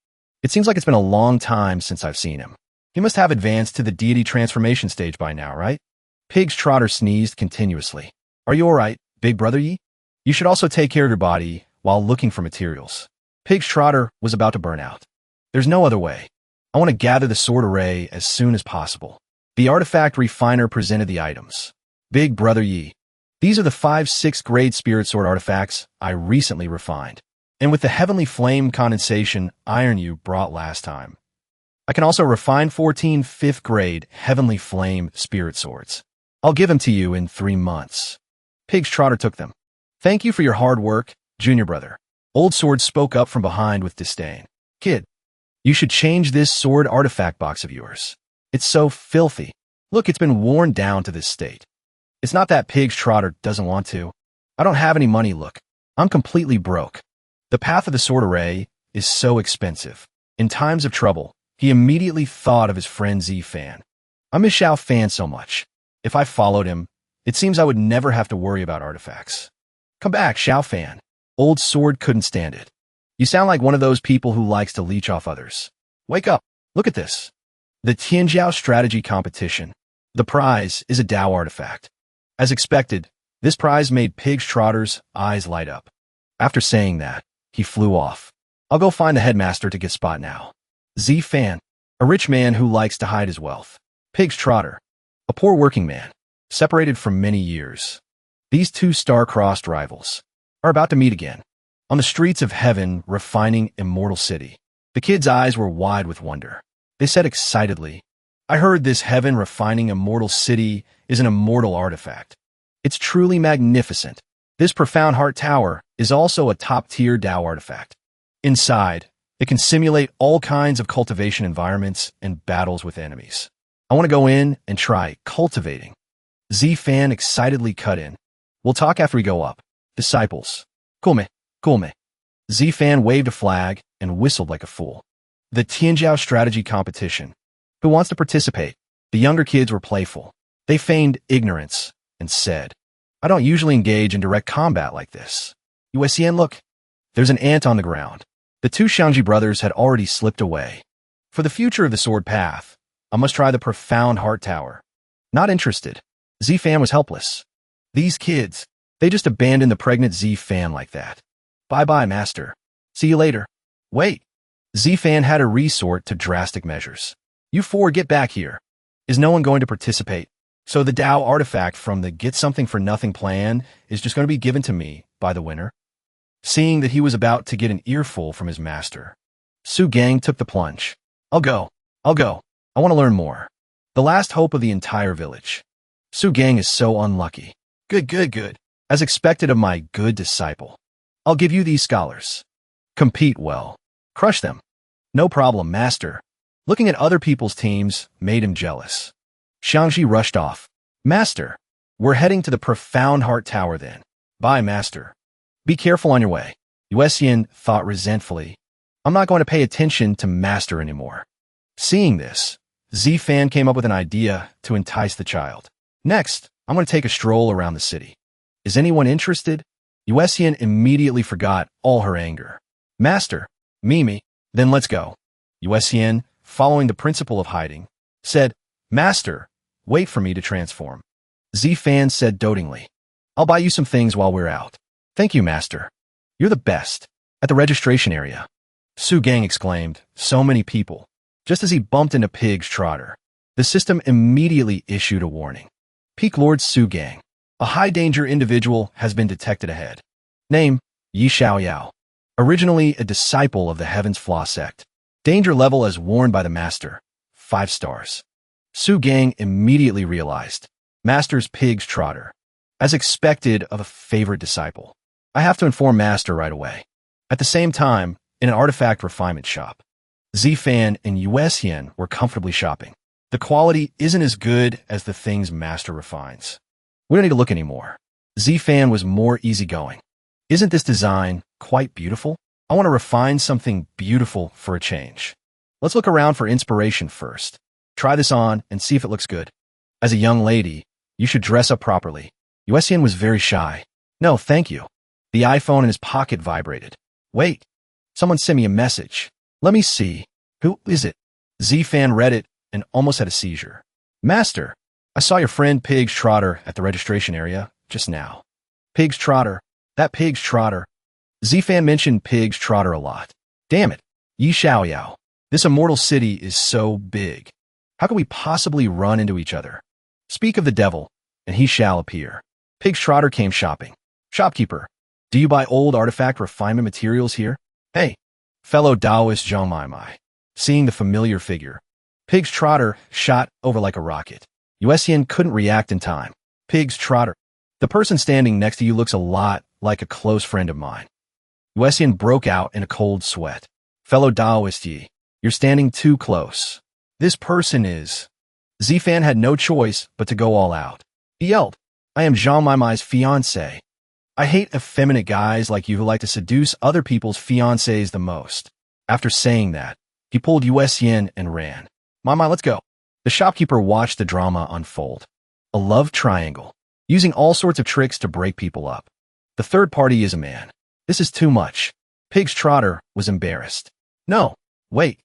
It seems like it's been a long time since I've seen him. He must have advanced to the deity transformation stage by now, right? Pig's Trotter sneezed continuously. Are you alright, Big Brother Yi? You should also take care of your body while looking for materials. Pig's Trotter was about to burn out. There's no other way. I want to gather the sword array as soon as possible. The artifact refiner presented the items. Big Brother Yi. These are the 5 6th grade spirit sword artifacts I recently refined. And with the heavenly flame condensation iron you brought last time. I can also refine 14 5th grade heavenly flame spirit swords. I'll give him to you in 3 months. Pig's Trotter took them. Thank you for your hard work, junior brother. Old Sword spoke up from behind with disdain. Kid, you should change this sword artifact box of yours. It's so filthy. Look, it's been worn down to this state. It's not that Pig's Trotter doesn't want to. I don't have any money, look. I'm completely broke. The Path of the Sword Array is so expensive. In times of trouble, he immediately thought of his friend Z-Fan. I miss Xiao Fan so much. If I followed him, it seems I would never have to worry about artifacts. Come back, Xiao Fan. Old Sword couldn't stand it. You sound like one of those people who likes to leech off others. Wake up. Look at this. The Tianjiao strategy competition. The prize is a Dao artifact. As expected, this prize made Pig's Trotter's eyes light up. After saying that, he flew off. I'll go find the headmaster to get Spot now. Z-Fan, a rich man who likes to hide his wealth. Pig's Trotter, a poor working man, separated for many years. These two star-crossed rivals are about to meet again. On the streets of heaven, refining immortal city. The kids' eyes were wide with wonder. They said excitedly, I heard this heaven refining immortal city is an immortal artifact. It's truly magnificent. This profound heart tower is also a top-tier Dao artifact. Inside, it can simulate all kinds of cultivation environments and battles with enemies. I want to go in and try cultivating. Z-Fan excitedly cut in. We'll talk after we go up. Disciples. Cool me. Z-Fan waved a flag and whistled like a fool. The Tianjiao strategy competition. Who wants to participate? The younger kids were playful. They feigned ignorance and said, I don't usually engage in direct combat like this. Yuesian, look. There's an ant on the ground. The two Shangji brothers had already slipped away. For the future of the sword path, I must try the profound heart tower. Not interested. Z-Fan was helpless. These kids, they just abandoned the pregnant Z-Fan like that. Bye-bye, master. See you later. Wait. Z-Fan had to resort to drastic measures. You four get back here. Is no one going to participate? So the Dao artifact from the Get Something for Nothing plan is just going to be given to me by the winner? Seeing that he was about to get an earful from his master, Su Gang took the plunge. I'll go. I want to learn more. The last hope of the entire village. Su Gang is so unlucky. Good. As expected of my good disciple. I'll give you these scholars. Compete well. Crush them. No problem, master. Looking at other people's teams made him jealous. Shangji rushed off. Master, we're heading to the profound heart tower then. Bye, master. Be careful on your way. Yuesian thought resentfully. I'm not going to pay attention to master anymore. Seeing this, Z-Fan came up with an idea to entice the child. Next, I'm going to take a stroll around the city. Is anyone interested? Yuesian immediately forgot all her anger. Master, Mimi, then let's go. Yuesian, following the principle of hiding, said, Master, wait for me to transform. Z-Fan said dotingly, I'll buy you some things while we're out. Thank you, master. You're the best. At the registration area, Su Gang exclaimed, so many people. Just as he bumped into Pig's Trotter, the system immediately issued a warning. Peak Lord Su Gang. A high-danger individual has been detected ahead. Name, Yi Xiaoyao. Originally a disciple of the Heaven's Flaw sect. Danger level as warned by the master. 5 stars. Su Gang immediately realized. Master's Pig's Trotter. As expected of a favorite disciple. I have to inform Master right away. At the same time, in an artifact refinement shop, Z-Fan and Yuesian were comfortably shopping. The quality isn't as good as the things Master refines. We don't need to look anymore. Z-Fan was more easygoing. Isn't this design quite beautiful? I want to refine something beautiful for a change. Let's look around for inspiration first. Try this on and see if it looks good. As a young lady, you should dress up properly. Yuesian was very shy. No, thank you. The iPhone in his pocket vibrated. Wait. Someone sent me a message. Let me see. Who is it? Z-Fan read it and almost had a seizure. Master, I saw your friend Pig's Trotter at the registration area just now. Pig's Trotter. That Pig's Trotter. Z-Fan mentioned Pig's Trotter a lot. Damn it. Yi Xiaoyao. This immortal city is so big. How can we possibly run into each other? Speak of the devil, and he shall appear. Pig's Trotter came shopping. Shopkeeper, do you buy old artifact refinement materials here? Hey, fellow Taoist Zhang Mai Mai. Seeing the familiar figure, Pig's Trotter shot over like a rocket. Yuesian couldn't react in time. Pig's trotter. The person standing next to you looks a lot like a close friend of mine. Yuesian broke out in a cold sweat. Fellow Daoist Yi, you're standing too close. This person is... Zifan had no choice but to go all out. He yelled, I am Zhang Maimai's fiancé. I hate effeminate guys like you who like to seduce other people's fiancés the most. After saying that, he pulled Yuesian and ran. Maimai, let's go. The shopkeeper watched the drama unfold. A love triangle, using all sorts of tricks to break people up. The third party is a man. This is too much. Pig's trotter was embarrassed. No, wait.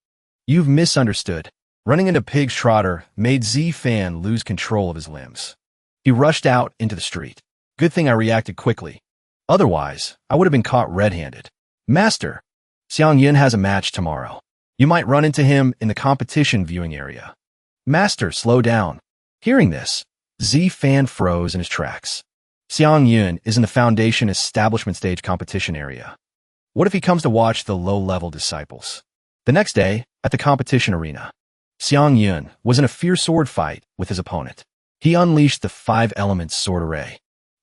You've misunderstood. Running into Pig's trotter made Zifan lose control of his limbs. He rushed out into the street. Good thing I reacted quickly. Otherwise, I would have been caught red-handed. Master, Xiang Yin has a match tomorrow. You might run into him in the competition viewing area. Master, slow down. Hearing this, Zifan froze in his tracks. Xiang Yun is in the Foundation Establishment Stage competition area. What if he comes to watch the low-level disciples? The next day, at the competition arena, Xiang Yun was in a fierce sword fight with his opponent. He unleashed the 5 elements sword array.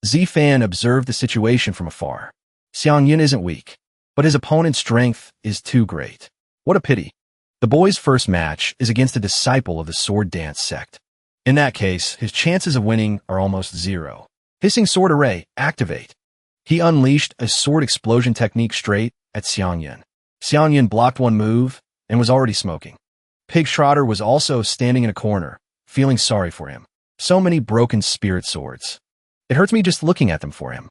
Zifan observed the situation from afar. Xiang Yun isn't weak, but his opponent's strength is too great. What a pity. The boy's first match is against a disciple of the sword dance sect. In that case, his chances of winning are almost zero. Hissing sword array, activate. He unleashed a sword explosion technique straight at Xiang Yun. Xiang Yun blocked one move and was already smoking. Pig Trotter was also standing in a corner, feeling sorry for him. So many broken spirit swords. It hurts me just looking at them for him.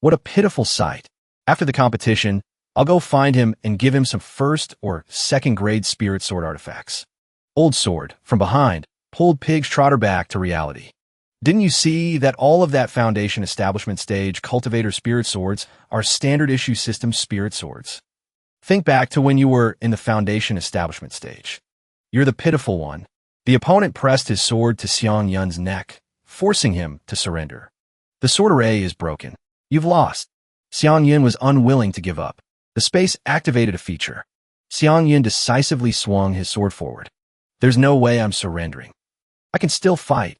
What a pitiful sight. After the competition, I'll go find him and give him some first or second grade spirit sword artifacts. Old Sword, from behind, pulled Pig's Trotter back to reality. Didn't you see that all of that Foundation Establishment Stage Cultivator Spirit Swords are Standard Issue System Spirit Swords? Think back to when you were in the Foundation Establishment Stage. You're the pitiful one. The opponent pressed his sword to Xiang Yun's neck, forcing him to surrender. The sword array is broken. You've lost. Xiang Yun was unwilling to give up. The space activated a feature. Xiang Yun decisively swung his sword forward. There's no way I'm surrendering. I can still fight.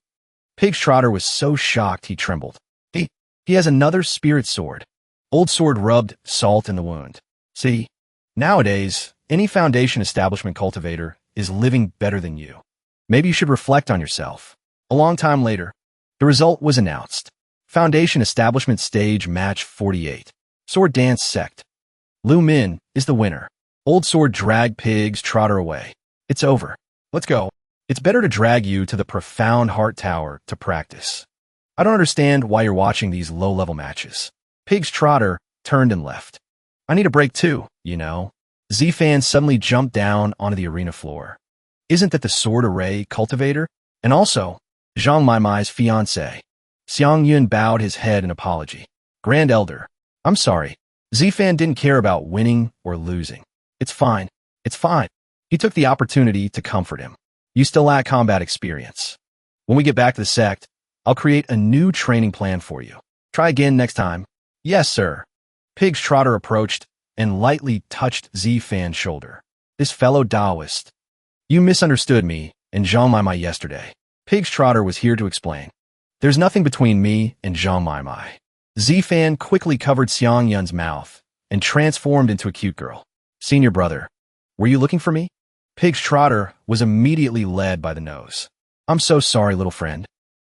Pig's Trotter was so shocked he trembled. He has another spirit sword. Old Sword rubbed salt in the wound. See, nowadays, any Foundation Establishment cultivator is living better than you. Maybe you should reflect on yourself. A long time later, the result was announced. Foundation Establishment Stage Match 48. Sword Dance Sect. Lu Min is the winner. Old Sword dragged Pig's Trotter away. It's over. Let's go. It's better to drag you to the profound Heart Tower to practice. I don't understand why you're watching these low-level matches. Pig's Trotter turned and left. I need a break too, you know. Zifan suddenly jumped down onto the arena floor. Isn't that the sword array cultivator? And also, Zhang Maimai's fiancé. Xiang Yun bowed his head in apology. Grand Elder, I'm sorry. Zifan didn't care about winning or losing. It's fine. It's fine. He took the opportunity to comfort him. You still lack combat experience. When we get back to the sect, I'll create a new training plan for you. Try again next time. Yes, sir. Pig's Trotter approached and lightly touched Zifan's shoulder. This fellow Taoist. You misunderstood me and Zhang Maimai yesterday. Pig's Trotter was here to explain. There's nothing between me and Zhang Maimai. Zifan quickly covered Xiang Yun's mouth and transformed into a cute girl. Senior brother, were you looking for me? Pig's Trotter was immediately led by the nose. I'm so sorry, little friend.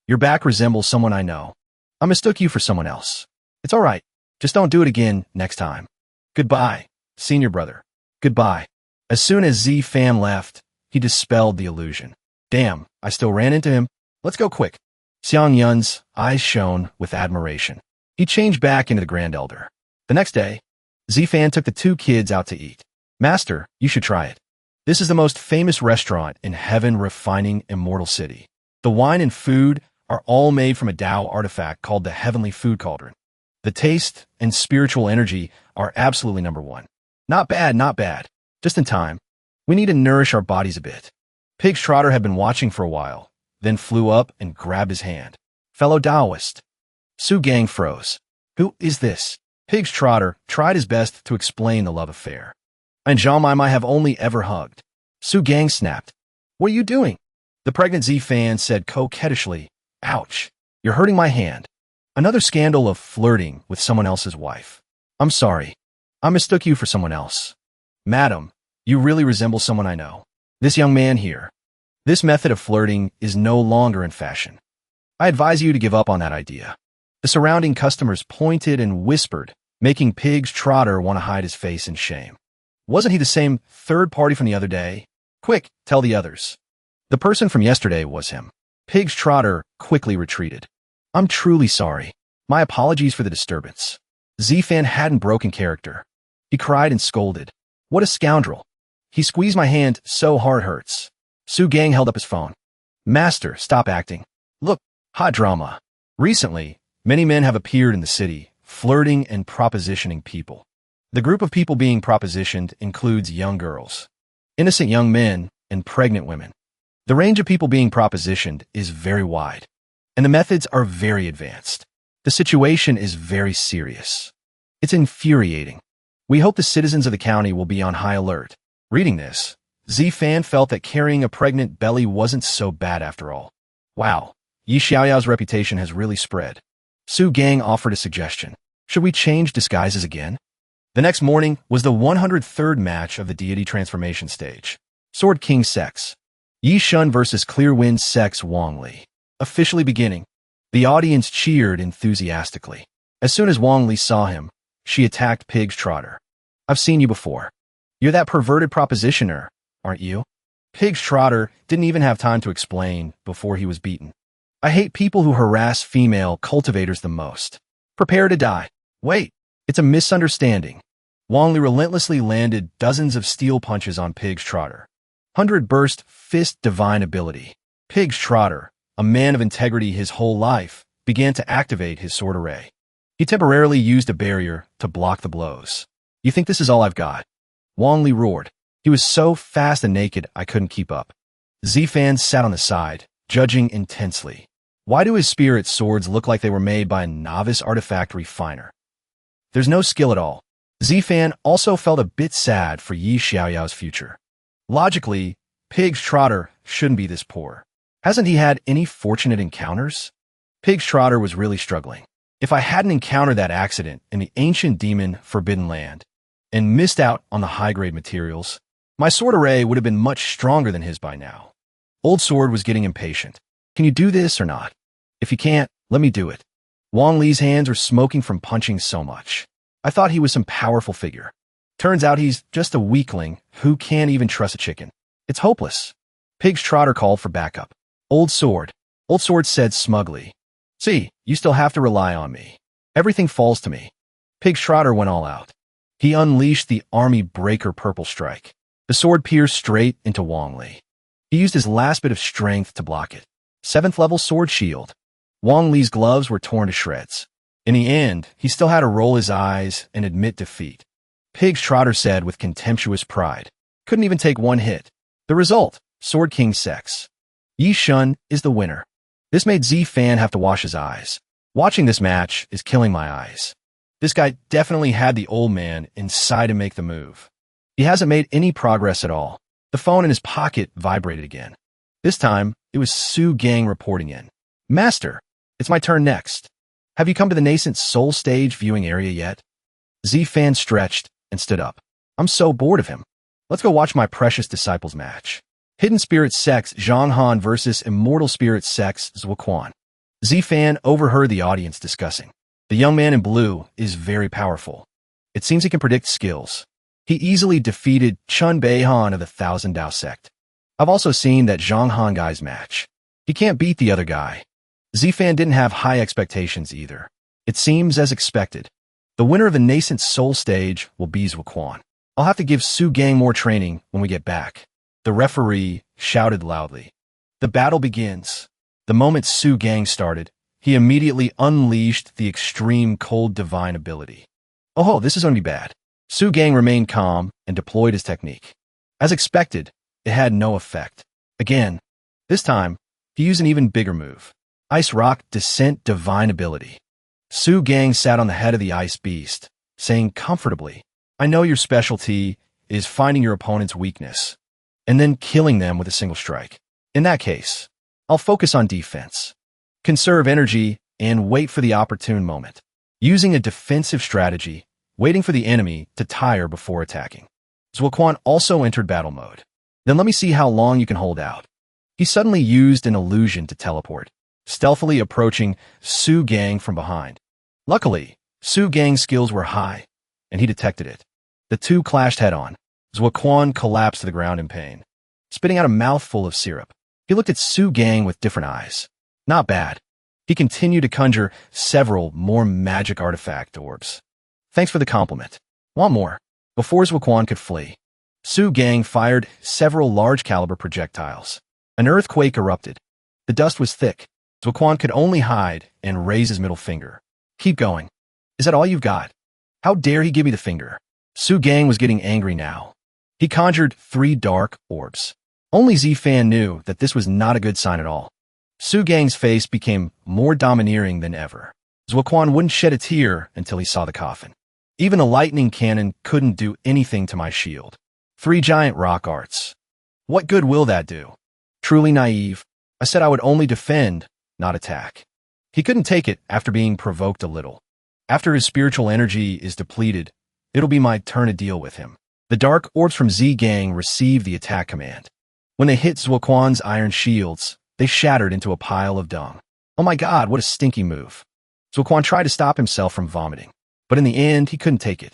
Your back resembles someone I know. I mistook you for someone else. It's all right. Just don't do it again next time. Goodbye, senior brother. Goodbye. As soon as Zifan left, he dispelled the illusion. Damn, I still ran into him. Let's go quick. Xiang Yun's eyes shone with admiration. He changed back into the Grand Elder. The next day, Zifan took the 2 kids out to eat. Master, you should try it. This is the most famous restaurant in Heaven Refining Immortal City. The wine and food are all made from a Tao artifact called the Heavenly Food Cauldron. The taste and spiritual energy are absolutely number one. Not bad, not bad. Just in time. We need to nourish our bodies a bit. Pig's Trotter had been watching for a while, then flew up and grabbed his hand. Fellow Taoist. Su Gang froze. Who is this? Pig's Trotter tried his best to explain the love affair. And Zhang Maimai have only ever hugged. Su Gang snapped. What are you doing? The pregnant Z fan said coquettishly, "Ouch, you're hurting my hand." Another scandal of flirting with someone else's wife. "I'm sorry. I mistook you for someone else. Madam, you really resemble someone I know. This young man here. This method of flirting is no longer in fashion. I advise you to give up on that idea." The surrounding customers pointed and whispered, making Pig's Trotter want to hide his face in shame. Wasn't he the same third party from the other day? Quick, tell the others. The person from yesterday was him. Pig's Trotter quickly retreated. "I'm truly sorry. My apologies for the disturbance." Z-Fan hadn't broken character. He cried and scolded. "What a scoundrel. He squeezed my hand so hard hurts." Su Gang held up his phone. "Master, stop acting. Look, hot drama. Recently, many men have appeared in the city, flirting and propositioning people. The group of people being propositioned includes young girls, innocent young men, and pregnant women. The range of people being propositioned is very wide, and the methods are very advanced. The situation is very serious. It's infuriating. We hope the citizens of the county will be on high alert." Reading this, Z-Fan felt that carrying a pregnant belly wasn't so bad after all. Wow, Yi Xiaoyao's reputation has really spread. Su Gang offered a suggestion. "Should we change disguises again?" The next morning was the 103rd match of the deity transformation stage. Sword King Sex. Yi Shun versus Clearwind Sex Wang Li. Officially beginning. The audience cheered enthusiastically. As soon as Wang Li saw him, she attacked Pig's Trotter. "I've seen you before. You're that perverted propositioner, aren't you?" Pig's Trotter didn't even have time to explain before he was beaten. "I hate people who harass female cultivators the most. Prepare to die." "Wait, it's a misunderstanding." Wang Li relentlessly landed dozens of steel punches on Pig's Trotter. 100 burst fist divine ability. Pig's Trotter, a man of integrity his whole life, began to activate his sword array. He temporarily used a barrier to block the blows. "You think this is all I've got?" Wang Li roared. He was so fast and naked I couldn't keep up. Z-Fan sat on the side, judging intensely. Why do his spirit swords look like they were made by a novice artifact refiner? There's no skill at all. Z-Fan also felt a bit sad for Yi Xiaoyao's future. Logically, Pig's Trotter shouldn't be this poor. Hasn't he had any fortunate encounters? Pig's Trotter was really struggling. If I hadn't encountered that accident in the ancient demon Forbidden Land and missed out on the high-grade materials, my sword array would have been much stronger than his by now. Old Sword was getting impatient. "Can you do this or not? If you can't, let me do it." Wang Li's hands are smoking from punching so much. I thought he was some powerful figure. Turns out he's just a weakling who can't even trust a chicken. It's hopeless. Pig's Trotter called for backup. Old Sword said smugly, "See, you still have to rely on me. Everything falls to me." Pig's Trotter went all out. He unleashed the Army Breaker Purple Strike. The sword pierced straight into Wang Li. He used his last bit of strength to block it. 7th level sword shield. Wang Li's gloves were torn to shreds. In the end, he still had to roll his eyes and admit defeat. Pig's Trotter said with contemptuous pride. Couldn't even take one hit. The result, Sword King Sex. Yi Shun is the winner. This made Z-Fan have to wash his eyes. Watching this match is killing my eyes. This guy definitely had the old man inside to make the move. He hasn't made any progress at all. The phone in his pocket vibrated again. This time, it was Su Gang reporting in. "Master, it's my turn next. Have you come to the nascent soul stage viewing area yet?" Z-Fan stretched and stood up. "I'm so bored of him. Let's go watch my precious disciples match. Hidden Spirit Sex Zhang Han versus Immortal Spirit Sex Zhuquan." Z-Fan overheard the audience discussing. The young man in blue is very powerful. It seems he can predict skills. He easily defeated Chun Beihan of the Thousand Dao sect. I've also seen that Zhang Han guy's match. He can't beat the other guy. Z-Fan didn't have high expectations either. It seems as expected. The winner of the nascent soul stage will be Zhuquan. I'll have to give Su Gang more training when we get back. The referee shouted loudly. The battle begins. The moment Su Gang started, he immediately unleashed the extreme cold divine ability. Oh, this is going to be bad. Su Gang remained calm and deployed his technique. As expected, it had no effect. Again, this time, he used an even bigger move. Ice Rock Descent Divine Ability. Su Gang sat on the head of the ice beast, saying comfortably, "I know your specialty is finding your opponent's weakness, and then killing them with a single strike. In that case, I'll focus on defense. Conserve energy and wait for the opportune moment. Using a defensive strategy, waiting for the enemy to tire before attacking. Zuoquan also entered battle mode. Then let me see how long you can hold out. He suddenly used an illusion to teleport, stealthily approaching Su Gang from behind. Luckily, Su Gang's skills were high, and he detected it. The two clashed head-on. Zuoquan collapsed to the ground in pain, spitting out a mouthful of syrup. He looked at Su Gang with different eyes. Not bad. He continued to conjure several more magic artifact orbs. Thanks for the compliment. Want more? Before Zuoquan could flee, Su Gang fired several large-caliber projectiles. An earthquake erupted. The dust was thick. Zuoquan could only hide and raise his middle finger. Keep going. Is that all you've got? How dare he give me the finger? Su Gang was getting angry now. He conjured 3 dark orbs. Only Z-Fan knew that this was not a good sign at all. Su Gang's face became more domineering than ever. Zuoquan wouldn't shed a tear until he saw the coffin. Even a lightning cannon couldn't do anything to my shield. 3 giant rock arts. What good will that do? Truly naive. I said I would only defend, not attack. He couldn't take it after being provoked a little. After his spiritual energy is depleted, it'll be my turn to deal with him. The dark orbs from Z-Gang received the attack command. When they hit Zuoquan's iron shields, they shattered into a pile of dung. Oh my god, what a stinky move. Zuoquan tried to stop himself from vomiting, but in the end, he couldn't take it.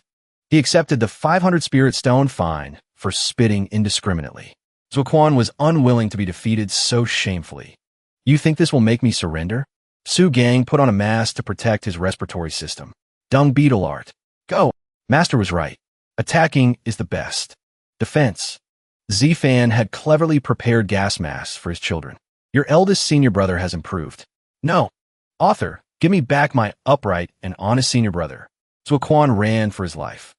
He accepted the 500 spirit stone fine for spitting indiscriminately. Zuoquan was unwilling to be defeated so shamefully. You think this will make me surrender? Su Gang put on a mask to protect his respiratory system. Dung beetle art. Go. Master was right. Attacking is the best. Defense. Z-Fan had cleverly prepared gas masks for his children. Your eldest senior brother has improved. No. Author, give me back my upright and honest senior brother. Zuoquan ran for his life.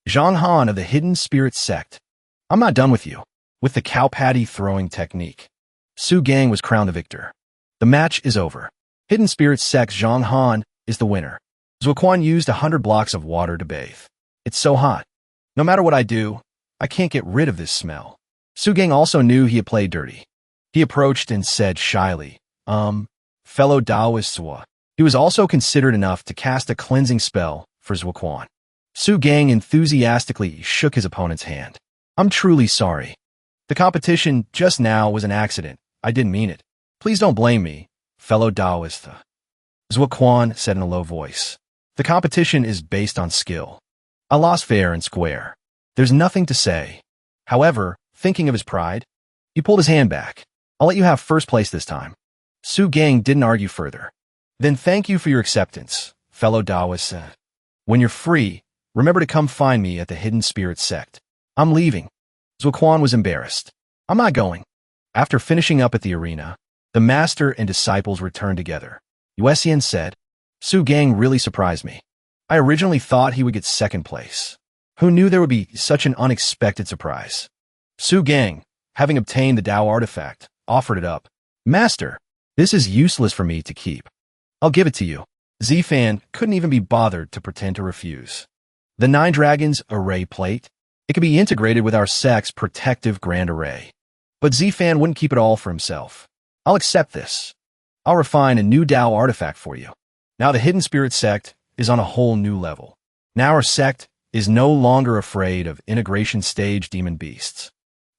Zhang Han of the Hidden Spirit Sect. I'm not done with you. With the cow patty throwing technique. Su Gang was crowned the victor. The match is over. Hidden Spirit Sect Zhang Han is the winner. Zuoquan used 100 blocks of water to bathe. It's so hot. No matter what I do, I can't get rid of this smell. Su Gang also knew he had played dirty. He approached and said shyly, fellow Taoist Zua. He was also considerate enough to cast a cleansing spell for Zuoquan. Su Gang enthusiastically shook his opponent's hand. I'm truly sorry. The competition just now was an accident. I didn't mean it. Please don't blame me, fellow Taoist. Zuoquan said in a low voice. The competition is based on skill. I lost fair and square. There's nothing to say. However, thinking of his pride, he pulled his hand back. I'll let you have first place this time. Su Gang didn't argue further. Then thank you for your acceptance, fellow Taoist. When you're free, remember to come find me at the Hidden Spirit Sect. I'm leaving. Zuoquan was embarrassed. I'm not going. After finishing up at the arena, the master and disciples returned together. Yuesian said, Su Gang really surprised me. I originally thought he would get second place. Who knew there would be such an unexpected surprise? Su Gang, having obtained the Tao artifact, offered it up. Master, this is useless for me to keep. I'll give it to you. Z-Fan couldn't even be bothered to pretend to refuse. The 9 Dragons Array Plate? It could be integrated with our sect's protective Grand Array. But Z-Fan wouldn't keep it all for himself. I'll accept this. I'll refine a new Tao artifact for you. Now the Hidden Spirit Sect is on a whole new level. Now our sect is no longer afraid of integration stage demon beasts.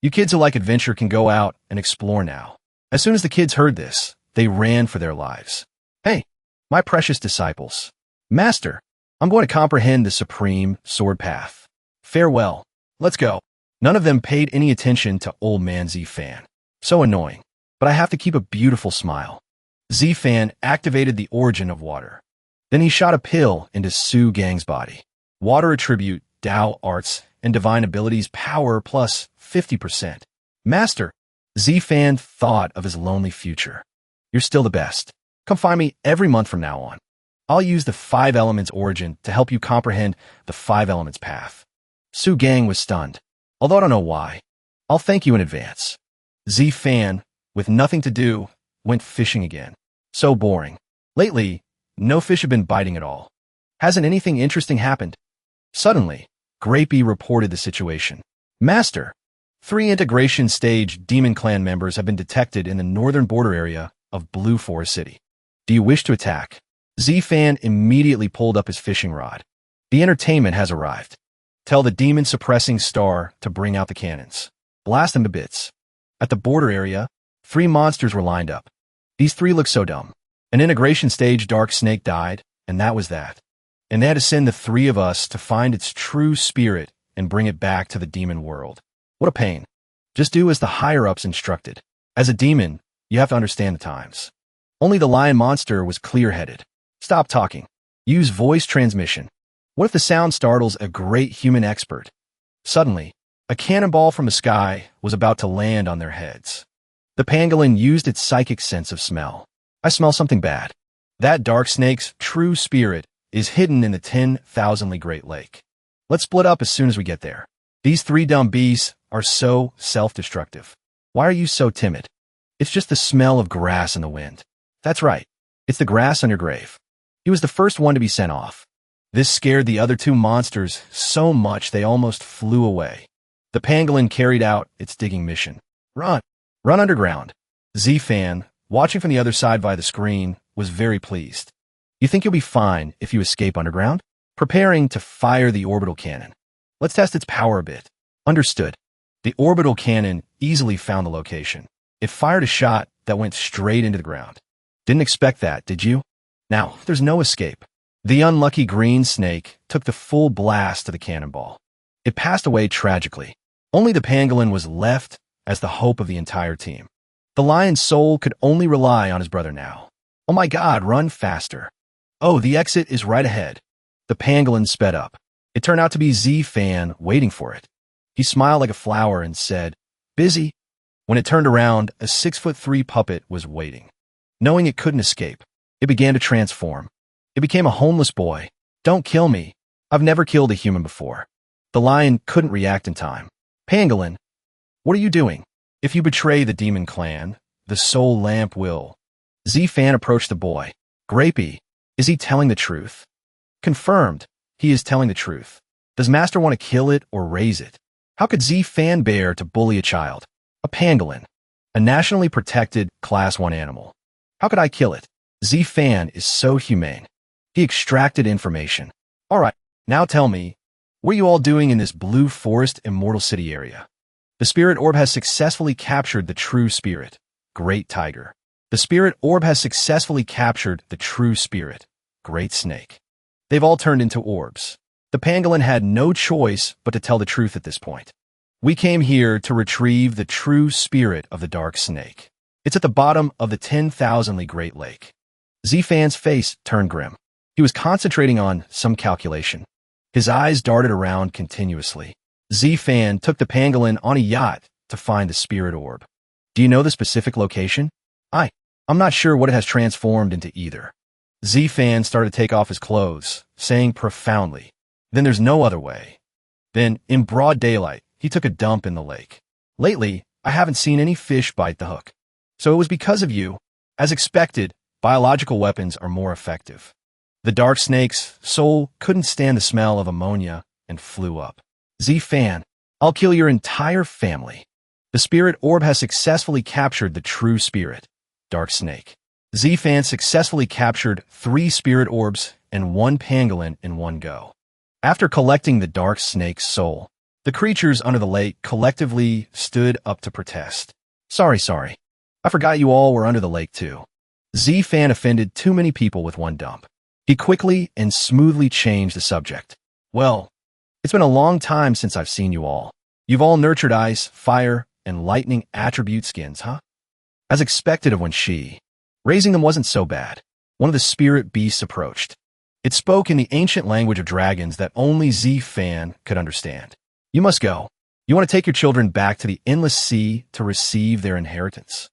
You kids who like adventure can go out and explore now. As soon as the kids heard this, they ran for their lives. Hey, my precious disciples. Master, I'm going to comprehend the supreme sword path. Farewell. Let's go. None of them paid any attention to old man Z-Fan. So annoying. But I have to keep a beautiful smile. Z-Fan activated the origin of water. Then he shot a pill into Su Gang's body. Water attribute, Tao arts, and divine abilities power plus 50%. Master, Z-Fan thought of his lonely future. You're still the best. Come find me every month from now on. I'll use the 5 elements origin to help you comprehend the 5 elements path. Su Gang was stunned, although I don't know why. I'll thank you in advance. Z-Fan, with nothing to do, went fishing again. So boring. Lately, no fish have been biting at all. Hasn't anything interesting happened? Suddenly, Grapey reported the situation. Master, 3 integration stage demon clan members have been detected in the northern border area of Blue Forest City. Do you wish to attack? Z-Fan immediately pulled up his fishing rod. The entertainment has arrived. Tell the demon-suppressing star to bring out the cannons. Blast them to bits. At the border area, 3 monsters were lined up. These 3 look so dumb. An integration stage dark snake died, and that was that. And they had to send the 3 of us to find its true spirit and bring it back to the demon world. What a pain. Just do as the higher-ups instructed. As a demon, you have to understand the times. Only the lion monster was clear-headed. Stop talking. Use voice transmission. What if the sound startles a great human expert? Suddenly, a cannonball from the sky was about to land on their heads. The pangolin used its psychic sense of smell. I smell something bad. That dark snake's true spirit is hidden in the 10,000-ly Great Lake. Let's split up as soon as we get there. These 3 dumb beasts are so self-destructive. Why are you so timid? It's just the smell of grass in the wind. That's right. It's the grass on your grave. He was the first one to be sent off. This scared the other 2 monsters so much they almost flew away. The pangolin carried out its digging mission. Run! Run underground. Z-Fan, watching from the other side by the screen, was very pleased. You think you'll be fine if you escape underground? Preparing to fire the orbital cannon. Let's test its power a bit. Understood. The orbital cannon easily found the location. It fired a shot that went straight into the ground. Didn't expect that, did you? Now, there's no escape. The unlucky green snake took the full blast to the cannonball. It passed away tragically. Only the pangolin was left as the hope of the entire team. The lion's soul could only rely on his brother now. Oh my God, run faster. Oh, the exit is right ahead. The pangolin sped up. It turned out to be Z-Fan waiting for it. He smiled like a flower and said, "Busy?" When it turned around, a 6'3" puppet was waiting. Knowing it couldn't escape, it began to transform. It became a homeless boy. Don't kill me. I've never killed a human before. The lion couldn't react in time. Pangolin, what are you doing? If you betray the demon clan, the soul lamp will. Z-Fan approached the boy. Grapey, is he telling the truth? Confirmed. He is telling the truth. Does Master want to kill it or raise it? How could Z-Fan bear to bully a child? A pangolin. A nationally protected Class 1 animal. How could I kill it? Z-Fan is so humane. He extracted information. All right, now tell me, what are you all doing in this Blue Forest Immortal City area? The Spirit Orb has successfully captured the true spirit, Great Tiger. The Spirit Orb has successfully captured the true spirit, Great Snake. They've all turned into orbs. The pangolin had no choice but to tell the truth at this point. We came here to retrieve the true spirit of the dark snake. It's at the bottom of the 10,000-ly Great Lake. Z-Fan's face turned grim. He was concentrating on some calculation. His eyes darted around continuously. Z-Fan took the pangolin on a yacht to find the spirit orb. Do you know the specific location? I'm not sure what it has transformed into either. Z-Fan started to take off his clothes, saying profoundly, "Then there's no other way." Then, in broad daylight, he took a dump in the lake. Lately, I haven't seen any fish bite the hook. So it was because of you. As expected, biological weapons are more effective. The dark snake's soul couldn't stand the smell of ammonia and flew up. Z-Fan, I'll kill your entire family. The spirit orb has successfully captured the true spirit, Dark Snake. Z-Fan successfully captured 3 spirit orbs and 1 pangolin in one go. After collecting the dark snake's soul, the creatures under the lake collectively stood up to protest. Sorry. I forgot you all were under the lake too. Z-Fan offended too many people with one dump. He quickly and smoothly changed the subject. Well, it's been a long time since I've seen you all. You've all nurtured ice, fire, and lightning attribute skins, huh? As expected of when raising them wasn't so bad. One of the spirit beasts approached. It spoke in the ancient language of dragons that only Z-Fan could understand. You must go. You want to take your children back to the endless sea to receive their inheritance.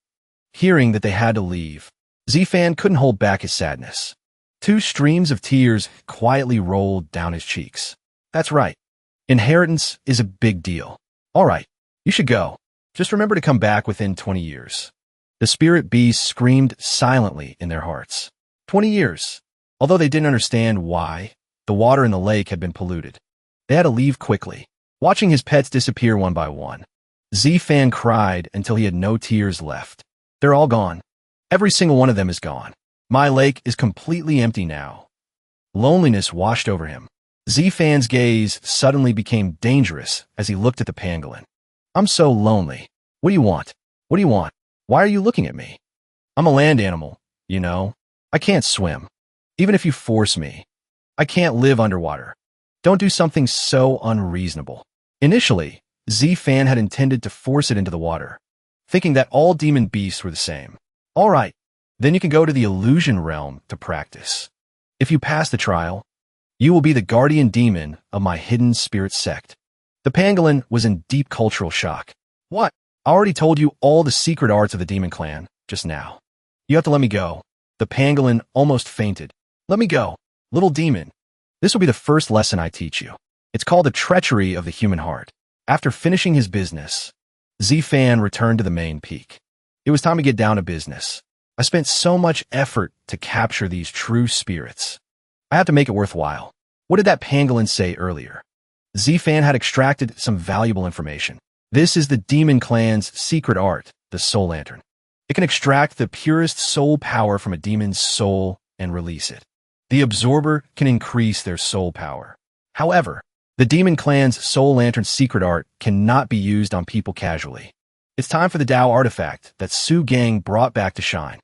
Hearing that they had to leave, Z-Fan couldn't hold back his sadness. 2 streams of tears quietly rolled down his cheeks. That's right. Inheritance is a big deal. All right, you should go. Just remember to come back within 20 years. The spirit beasts screamed silently in their hearts. 20 years. Although they didn't understand why, the water in the lake had been polluted. They had to leave quickly, watching his pets disappear one by one. Z-Fan cried until he had no tears left. They're all gone. Every single one of them is gone. My lake is completely empty now. Loneliness washed over him. Z-Fan's gaze suddenly became dangerous as he looked at the pangolin. I'm so lonely. What do you want? What do you want? Why are you looking at me? I'm a land animal, you know. I can't swim. Even if you force me, I can't live underwater. Don't do something so unreasonable. Initially, Z-Fan had intended to force it into the water, thinking that all demon beasts were the same. All right, then you can go to the illusion realm to practice. If you pass the trial, you will be the guardian demon of my hidden spirit sect. The pangolin was in deep cultural shock. What? I already told you all the secret arts of the demon clan just now. You have to let me go. The pangolin almost fainted. Let me go, little demon. This will be the first lesson I teach you. It's called the treachery of the human heart. After finishing his business, Z-Fan returned to the main peak. It was time to get down to business. I spent so much effort to capture these true spirits. I have to make it worthwhile. What did that pangolin say earlier? Z-Fan had extracted some valuable information. This is the demon clan's secret art, the soul lantern. It can extract the purest soul power from a demon's soul and release it. The absorber can increase their soul power. However, the demon clan's soul lantern secret art cannot be used on people casually. It's time for the Tao artifact that Su Gang brought back to shine.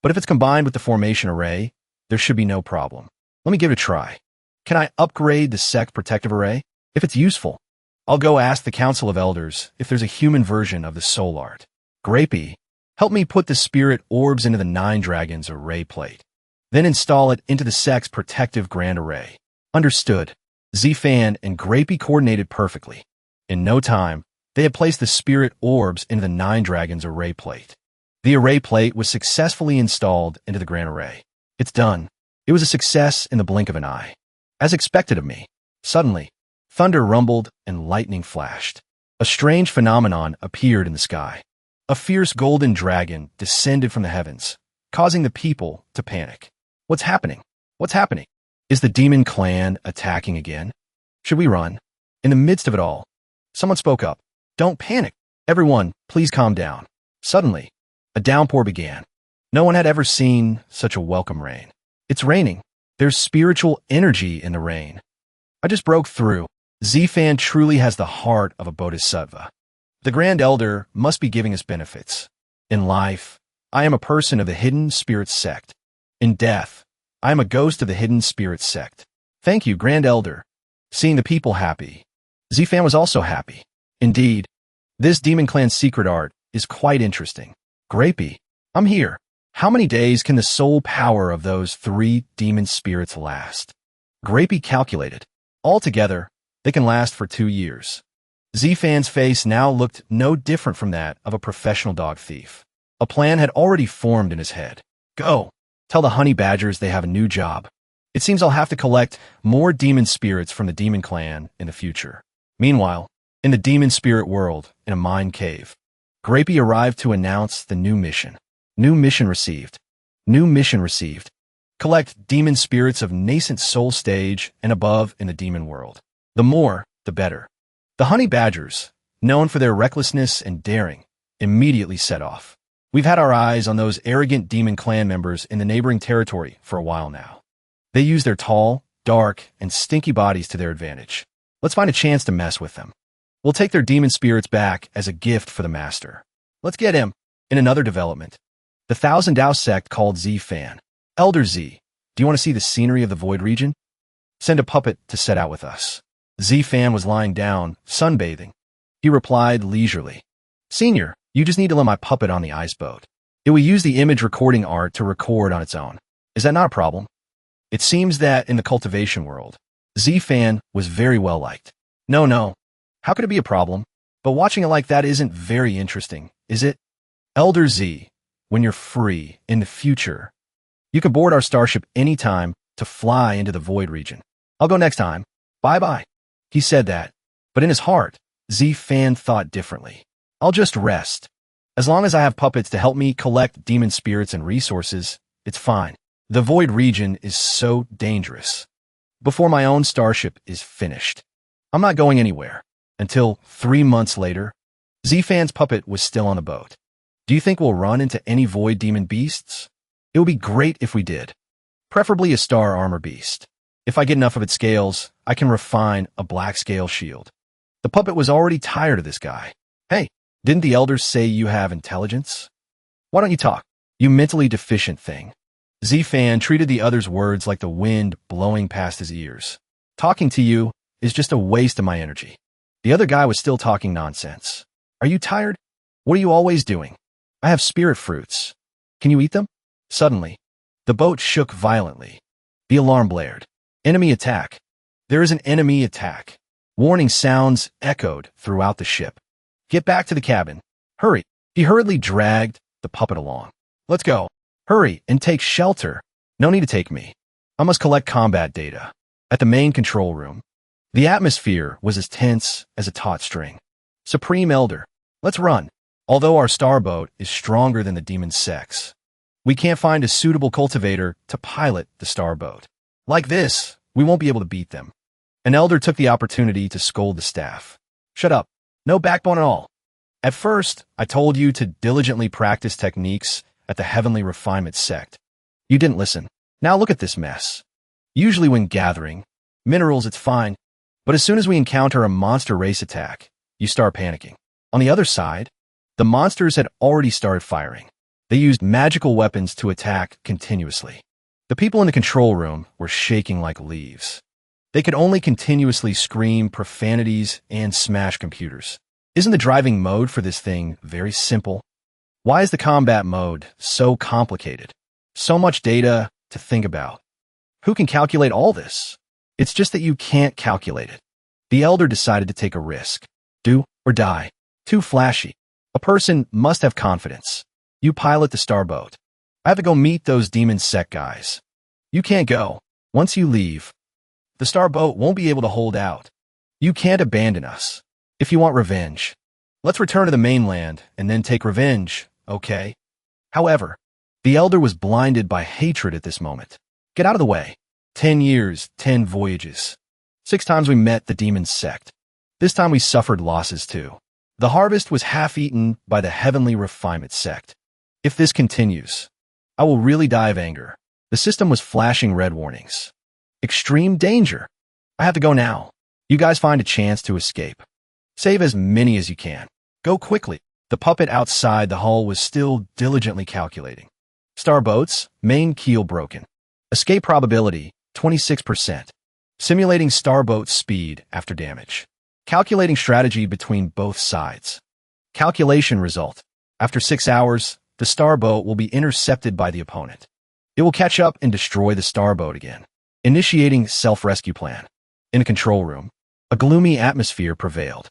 But if it's combined with the formation array, there should be no problem. Let me give it a try. Can I upgrade the sect protective array? If it's useful, I'll go ask the Council of Elders if there's a human version of the soul art. Grapey, help me put the spirit orbs into the 9 Dragons array plate. Then install it into the sect's protective grand array. Understood. Z-Fan and Grapey coordinated perfectly. In no time, they had placed the spirit orbs into the 9 Dragons array plate. The array plate was successfully installed into the grand array. It's done. It was a success in the blink of an eye. As expected of me, suddenly, thunder rumbled and lightning flashed. A strange phenomenon appeared in the sky. A fierce golden dragon descended from the heavens, causing the people to panic. What's happening? What's happening? Is the demon clan attacking again? Should we run? In the midst of it all, someone spoke up. Don't panic. Everyone, please calm down. Suddenly, a downpour began. No one had ever seen such a welcome rain. It's raining. There's spiritual energy in the rain. I just broke through. Z-Fan truly has the heart of a bodhisattva. The Grand Elder must be giving us benefits. In life, I am a person of the hidden spirit sect. In death, I am a ghost of the hidden spirit sect. Thank you, Grand Elder. Seeing the people happy. Z-Fan was also happy. Indeed, this demon clan secret art is quite interesting. Grapey, I'm here. How many days can the soul power of those 3 demon spirits last? Grapey calculated. Altogether, they can last for 2 years. Z-Fan's face now looked no different from that of a professional dog thief. A plan had already formed in his head. Go. Tell the honey badgers they have a new job. It seems I'll have to collect more demon spirits from the demon clan in the future. Meanwhile, in the demon spirit world, in a mine cave, Grapey arrived to announce the new mission. New mission received. New mission received. Collect demon spirits of nascent soul stage and above in the demon world. The more, the better. The honey badgers, known for their recklessness and daring, immediately set off. We've had our eyes on those arrogant demon clan members in the neighboring territory for a while now. They use their tall, dark, and stinky bodies to their advantage. Let's find a chance to mess with them. We'll take their demon spirits back as a gift for the master. Let's get him. In another development, the Thousand Dao sect called Z-Fan. Elder Z, do you want to see the scenery of the Void region? Send a puppet to set out with us. Z-Fan was lying down, sunbathing. He replied leisurely. Senior, you just need to let my puppet on the ice boat. It will use the image recording art to record on its own. Is that not a problem? It seems that in the cultivation world, Z-Fan was very well liked. No. How could it be a problem? But watching it like that isn't very interesting, is it? Elder Z, when you're free in the future, you can board our starship anytime to fly into the Void region. I'll go next time. Bye-bye. He said that, but in his heart, Z-Fan thought differently. I'll just rest. As long as I have puppets to help me collect demon spirits and resources, it's fine. The Void region is so dangerous. Before my own starship is finished, I'm not going anywhere. Until 3 months later, Z-Fan's puppet was still on the boat. Do you think we'll run into any void demon beasts? It would be great if we did. Preferably a star armor beast. If I get enough of its scales, I can refine a black scale shield. The puppet was already tired of this guy. Hey, didn't the elders say you have intelligence? Why don't you talk, you mentally deficient thing? Z-Fan treated the other's words like the wind blowing past his ears. Talking to you is just a waste of my energy. The other guy was still talking nonsense. Are you tired? What are you always doing? I have spirit fruits. Can you eat them? Suddenly, the boat shook violently. The alarm blared. Enemy attack. There is an enemy attack. Warning sounds echoed throughout the ship. Get back to the cabin. Hurry. He hurriedly dragged the puppet along. Let's go. Hurry and take shelter. No need to take me. I must collect combat data. At the main control room, the atmosphere was as tense as a taut string. Supreme Elder, let's run. Although our starboat is stronger than the demon's sex, we can't find a suitable cultivator to pilot the starboat. Like this, we won't be able to beat them. An elder took the opportunity to scold the staff. Shut up. No backbone at all. At first, I told you to diligently practice techniques at the Heavenly Refinement sect. You didn't listen. Now look at this mess. Usually when gathering minerals, it's fine. But as soon as we encounter a monster race attack, you start panicking. On the other side, the monsters had already started firing. They used magical weapons to attack continuously. The people in the control room were shaking like leaves. They could only continuously scream profanities and smash computers. Isn't the driving mode for this thing very simple? Why is the combat mode so complicated? So much data to think about. Who can calculate all this? It's just that you can't calculate it. The elder decided to take a risk. Do or die. Too flashy. A person must have confidence. You pilot the starboat. I have to go meet those demon sect guys. You can't go. Once you leave, the starboat won't be able to hold out. You can't abandon us. If you want revenge, let's return to the mainland and then take revenge, okay? However, the elder was blinded by hatred at this moment. Get out of the way. 10 years, 10 voyages. 6 times we met the demon sect. This time we suffered losses too. The harvest was half-eaten by the Heavenly Refinement sect. If this continues, I will really die of anger. The system was flashing red warnings. Extreme danger. I have to go now. You guys find a chance to escape. Save as many as you can. Go quickly. The puppet outside the hull was still diligently calculating. Starboats, main keel broken. Escape probability, 26%. Simulating starboat speed after damage. Calculating strategy between both sides. Calculation result. After 6 hours, the starboat will be intercepted by the opponent. It will catch up and destroy the starboat again. Initiating self-rescue plan. In a control room, a gloomy atmosphere prevailed.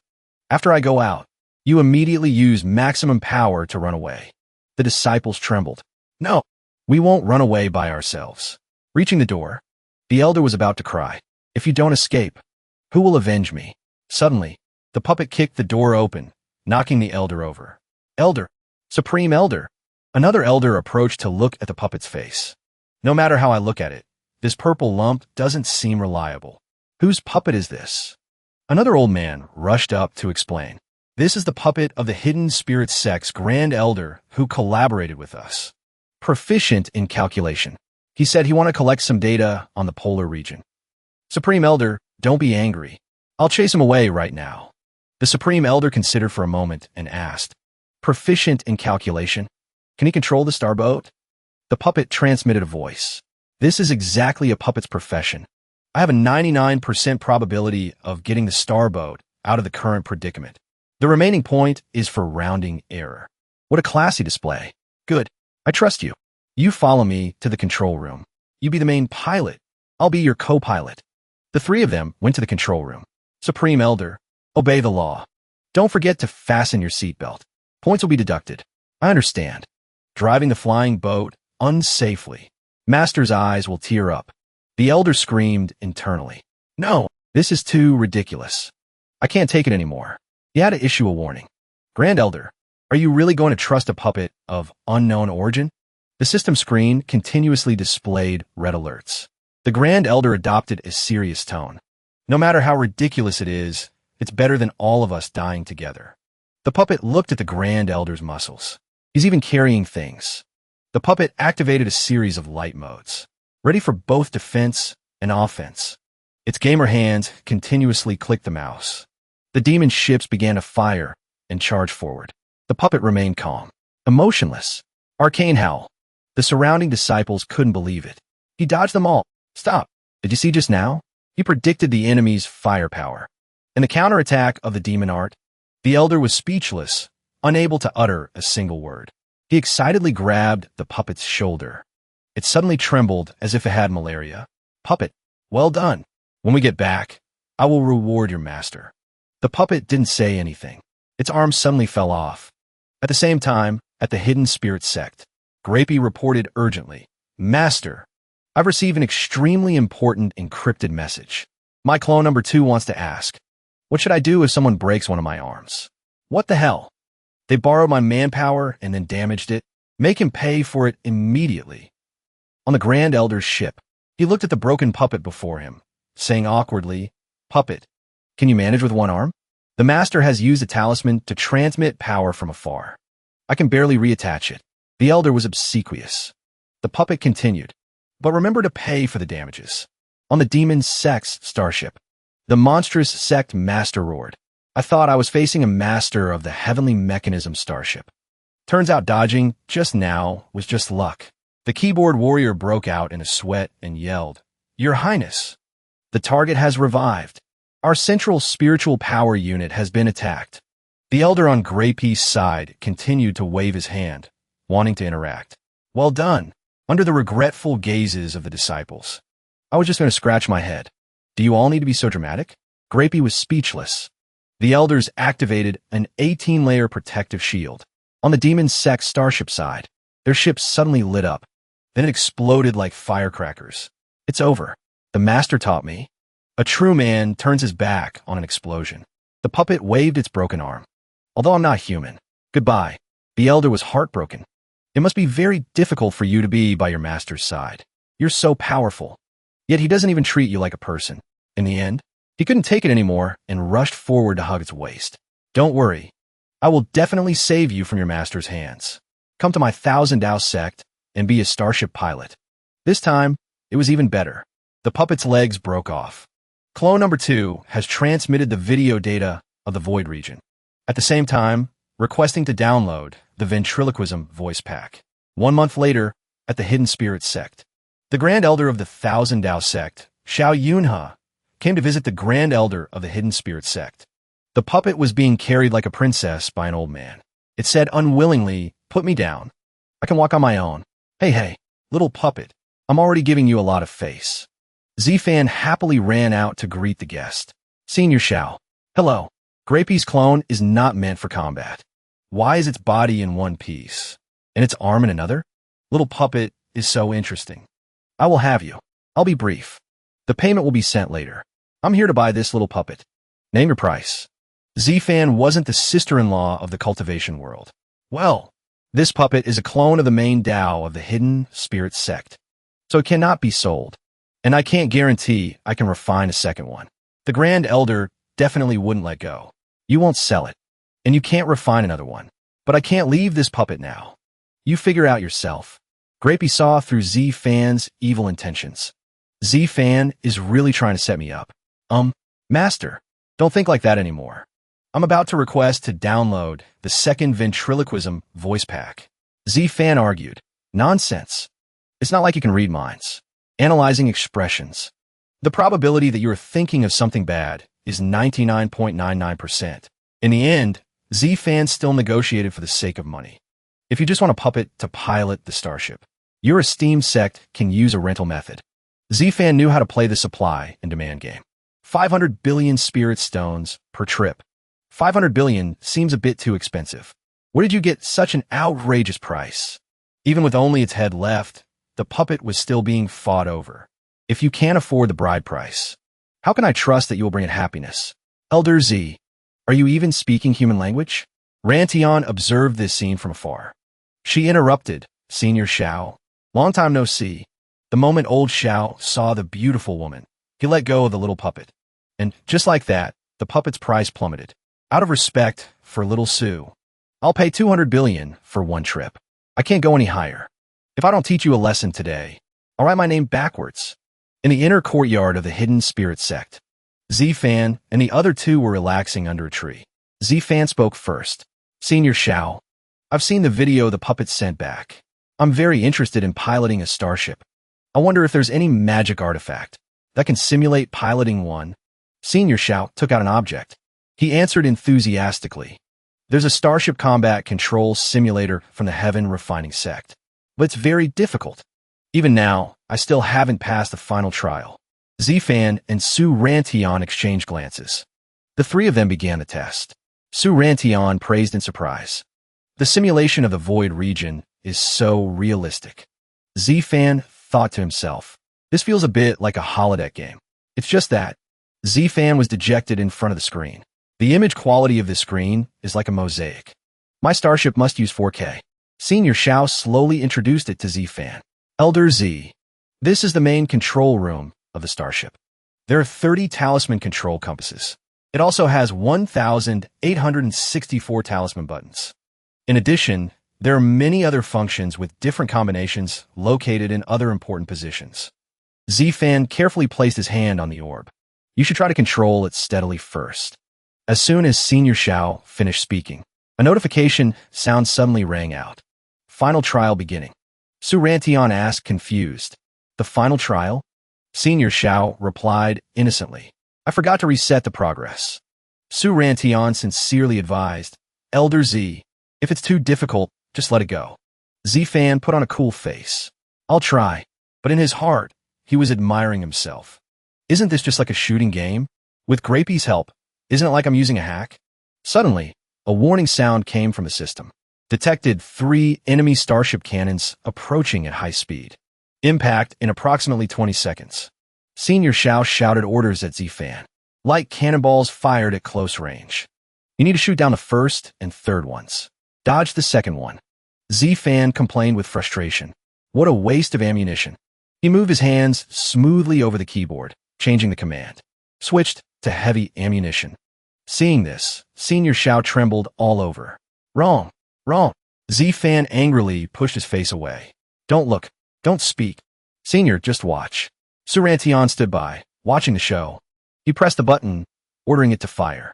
After I go out, you immediately use maximum power to run away. The disciples trembled. No, we won't run away by ourselves. Reaching the door, the elder was about to cry. If you don't escape, who will avenge me? Suddenly, the puppet kicked the door open, knocking the elder over. Elder, Supreme Elder. Another elder approached to look at the puppet's face. No matter how I look at it, this purple lump doesn't seem reliable. Whose puppet is this? Another old man rushed up to explain. This is the puppet of the Hidden Spirit Sect's Grand Elder who collaborated with us. Proficient in calculation. He said he wanted to collect some data on the polar region. Supreme Elder, don't be angry. I'll chase him away right now. The Supreme Elder considered for a moment and asked, proficient in calculation? Can he control the starboat? The puppet transmitted a voice. This is exactly a puppet's profession. I have a 99% probability of getting the starboat out of the current predicament. The remaining point is for rounding error. What a classy display. Good. I trust you. You follow me to the control room. You be the main pilot. I'll be your co-pilot. The 3 of them went to the control room. Supreme Elder, obey the law. Don't forget to fasten your seatbelt. Points will be deducted. I understand. Driving the flying boat unsafely. Master's eyes will tear up. The elder screamed internally. No, this is too ridiculous. I can't take it anymore. He had to issue a warning. Grand Elder, are you really going to trust a puppet of unknown origin? The system screen continuously displayed red alerts. The Grand Elder adopted a serious tone. No matter how ridiculous it is, it's better than all of us dying together. The puppet looked at the Grand Elder's muscles. He's even carrying things. The puppet activated a series of light modes, ready for both defense and offense. Its gamer hands continuously clicked the mouse. The demon ships began to fire and charge forward. The puppet remained calm, emotionless. Arcane howl. The surrounding disciples couldn't believe it. He dodged them all. Stop. Did you see just now? He predicted the enemy's firepower. In the counterattack of the demon art, the elder was speechless, unable to utter a single word. He excitedly grabbed the puppet's shoulder. It suddenly trembled as if it had malaria. Puppet, well done. When we get back, I will reward your master. The puppet didn't say anything. Its arm suddenly fell off. At the same time, at the hidden spirit sect, Grapey reported urgently, Master, I've received an extremely important encrypted message. My clone number 2 wants to ask, what should I do if someone breaks one of my arms? What the hell? They borrowed my manpower and then damaged it. Make him pay for it immediately. On the Grand Elder's ship, he looked at the broken puppet before him, saying awkwardly, Puppet, can you manage with one arm? The master has used a talisman to transmit power from afar. I can barely reattach it. The elder was obsequious. The puppet continued, but remember to pay for the damages. On the demon sect's starship, the monstrous sect master roared. I thought I was facing a master of the heavenly mechanism starship. Turns out dodging just now was just luck. The keyboard warrior broke out in a sweat and yelled, Your Highness, the target has revived. Our central spiritual power unit has been attacked. The elder on Grapey's side continued to wave his hand, wanting to interact. Well done. Under the regretful gazes of the disciples. I was just going to scratch my head. Do you all need to be so dramatic? Grapey was speechless. The elders activated an 18-layer protective shield. On the demon sect starship side, their ship suddenly lit up. Then it exploded like firecrackers. It's over. The master taught me. A true man turns his back on an explosion. The puppet waved its broken arm. Although I'm not human. Goodbye. The elder was heartbroken. It must be very difficult for you to be by your master's side. You're so powerful. Yet he doesn't even treat you like a person. In the end, he couldn't take it anymore and rushed forward to hug its waist. Don't worry. I will definitely save you from your master's hands. Come to my 1,000 Dao sect and be a starship pilot. This time, it was even better. The puppet's legs broke off. Clone number 2 has transmitted the video data of the Void region. At the same time, requesting to download the ventriloquism voice pack. 1 month later, at the Hidden Spirit sect, the Grand Elder of the 1,000 Dao sect, Xiao Yunhe, came to visit the Grand Elder of the Hidden Spirit sect. The puppet was being carried like a princess by an old man. It said unwillingly, Put me down. I can walk on my own. Hey, little puppet, I'm already giving you a lot of face. Zifan happily ran out to greet the guest. Senior Xiao. Hello. Grapey's clone is not meant for combat. Why is its body in one piece, and its arm in another? Little puppet is so interesting. I will have you. I'll be brief. The payment will be sent later. I'm here to buy this little puppet. Name your price. Zifan wasn't the sister-in-law of the cultivation world. Well, this puppet is a clone of the main Dao of the Hidden Spirit sect, so it cannot be sold, and I can't guarantee I can refine a second one. The Grand Elder definitely wouldn't let go. You won't sell it, and you can't refine another one. But I can't leave this puppet now. You figure out yourself. Grapey saw through Z-Fan's evil intentions. Z-Fan is really trying to set me up. Master, don't think like that anymore. I'm about to request to download the second ventriloquism voice pack. Z-Fan argued. Nonsense. It's not like you can read minds. Analyzing expressions. The probability that you are thinking of something bad is 99.99%. In the end, Z-Fan still negotiated for the sake of money. If you just want a puppet to pilot the starship, your esteemed sect can use a rental method. Z-Fan knew how to play the supply and demand game. 500 billion spirit stones per trip. 500 billion seems a bit too expensive. Where did you get such an outrageous price? Even with only its head left, the puppet was still being fought over. If you can't afford the bride price, how can I trust that you will bring it happiness? Elder Z, are you even speaking human language? Rantion observed this scene from afar. She interrupted, Senior Xiao. Long time no see. The moment old Xiao saw the beautiful woman, he let go of the little puppet. And just like that, the puppet's price plummeted. Out of respect for little Sue. I'll pay 200 billion for one trip. I can't go any higher. If I don't teach you a lesson today, I'll write my name backwards." In the inner courtyard of the hidden spirit sect, Z-Fan and the other two were relaxing under a tree. Z-Fan spoke first. "Senior Shao, I've seen the video the puppet sent back. I'm very interested in piloting a starship. I wonder if there's any magic artifact that can simulate piloting one." Senior Shao took out an object. He answered enthusiastically. "There's a starship combat control simulator from the Heaven Refining Sect, but it's very difficult. Even now, I still haven't passed the final trial." Z-Fan and Su Rantian exchanged glances. The three of them began the test. Su Rantian praised in surprise. "The simulation of the Void region is so realistic." Z-Fan thought to himself, "This feels a bit like a holodeck game. It's just that." Z-Fan was dejected in front of the screen. "The image quality of this screen is like a mosaic. My starship must use 4K. Senior Shao slowly introduced it to Z-Fan. "Elder Z, this is the main control room of the starship. There are 30 talisman control compasses. It also has 1,864 talisman buttons. In addition, there are many other functions with different combinations located in other important positions." Z-Fan carefully placed his hand on the orb. "You should try to control it steadily first." As soon as Senior Shao finished speaking, a notification sound suddenly rang out. "Final trial beginning." Su Rantian asked, confused. "The final trial?" Senior Shao replied innocently. "I forgot to reset the progress." Su Rantian sincerely advised, "Elder Z, if it's too difficult, just let it go." Z-Fan put on a cool face. "I'll try," but in his heart, he was admiring himself. "Isn't this just like a shooting game? With Grapey's help, isn't it like I'm using a hack?" Suddenly, a warning sound came from the system. Detected 3 enemy starship cannons approaching at high speed. Impact in approximately 20 seconds. Senior Shao shouted orders at Z-Fan. Light cannonballs fired at close range. "You need to shoot down the first and third ones. Dodge the second one." Z-Fan complained with frustration. What a waste of ammunition. He moved his hands smoothly over the keyboard, changing the command. Switched to heavy ammunition. Seeing this, Senior Shao trembled all over. "Wrong. Wrong." Z-Fan angrily pushed his face away. "Don't look. Don't speak. Senior, just watch." Su Rantian stood by, watching the show. He pressed the button, ordering it to fire.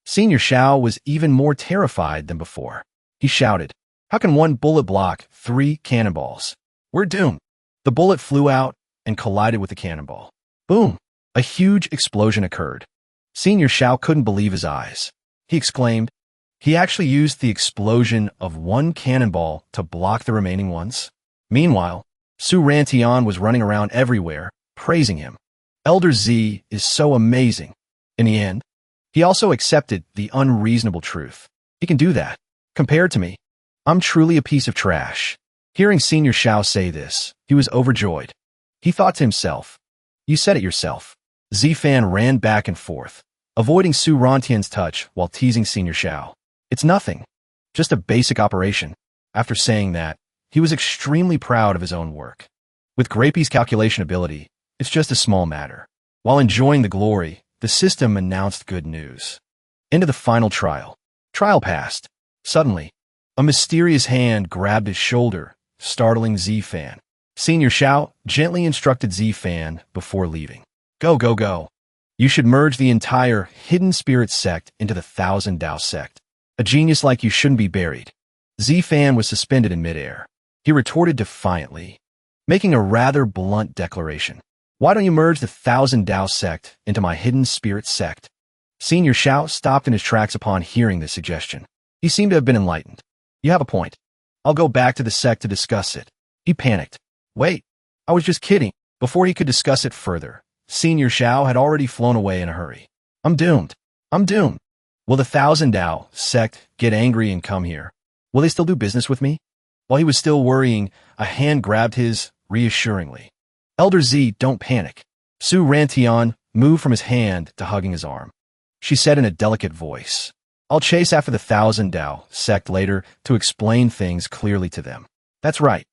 Senior Shao was even more terrified than before. He shouted, "How can one bullet block 3 cannonballs? We're doomed." The bullet flew out and collided with the cannonball. Boom! A huge explosion occurred. Senior Shao couldn't believe his eyes. He exclaimed, "He actually used the explosion of 1 cannonball to block the remaining ones?" Meanwhile, Su Rantian was running around everywhere, praising him. "Elder Z is so amazing." In the end, he also accepted the unreasonable truth. He can do that. Compared to me, I'm truly a piece of trash. Hearing Senior Shao say this, he was overjoyed. He thought to himself, "You said it yourself." Z-Fan ran back and forth, avoiding Su Rantian's touch while teasing Senior Shao. "It's nothing. Just a basic operation." After saying that, he was extremely proud of his own work. With Grapey's calculation ability, it's just a small matter. While enjoying the glory, the system announced good news. Into the final trial. Trial passed. Suddenly, a mysterious hand grabbed his shoulder, startling Z-Fan. Senior Shao gently instructed Z-Fan before leaving. "Go, go, go. You should merge the entire Hidden Spirit sect into the Thousand Tao sect. A genius like you shouldn't be buried." Z-Fan was suspended in midair. He retorted defiantly, making a rather blunt declaration. "Why don't you merge the Thousand Tao sect into my Hidden Spirit sect?" Senior Shao stopped in his tracks upon hearing this suggestion. He seemed to have been enlightened. "You have a point. I'll go back to the sect to discuss it." He panicked. "Wait, I was just kidding." Before he could discuss it further, Senior Shao had already flown away in a hurry. "I'm doomed. I'm doomed. Will the Thousand Tao sect get angry and come here? Will they still do business with me?" While he was still worrying, a hand grabbed his reassuringly. "Elder Z, don't panic." Su Rantian moved from his hand to hugging his arm. She said in a delicate voice, "I'll chase after the Thousand Tao sect later to explain things clearly to them." "That's right."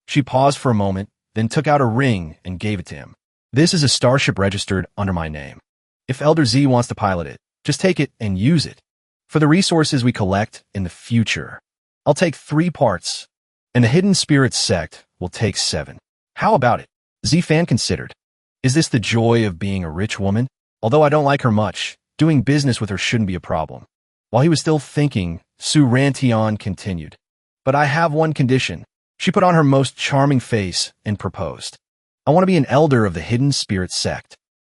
She paused for a moment, then took out a ring and gave it to him. "This is a starship registered under my name. If Elder Z wants to pilot it, just take it and use it." For For the resources we collect in the future, I'll take 3 parts, and the Hidden Spirits sect will take 7. How about it? Z-Fan considered. Is this the joy of being a rich woman? Although I don't like her much, doing business with her shouldn't be a problem. While he was still thinking, Su Rantion continued. But I have one condition. She put on her most charming face and proposed. I want to be an elder of the Hidden Spirits sect.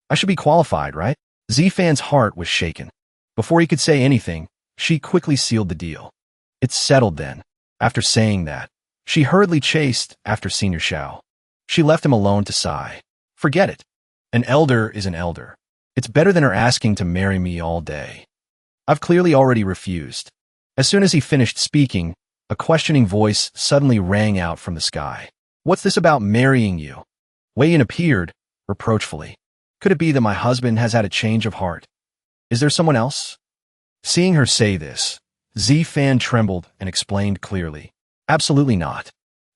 I should be qualified, right? Z-Fan's heart was shaken. Before he could say anything, she quickly sealed the deal. It's settled then. After saying that, she hurriedly chased after Senior Shao. She left him alone to sigh. Forget it. An elder is an elder. It's better than her asking to marry me all day. I've clearly already refused. As soon as he finished speaking, a questioning voice suddenly rang out from the sky. What's this about marrying you? Wei Yin appeared, reproachfully. Could it be that my husband has had a change of heart? Is there someone else? Seeing her say this, Z-Fan trembled and explained clearly. Absolutely not.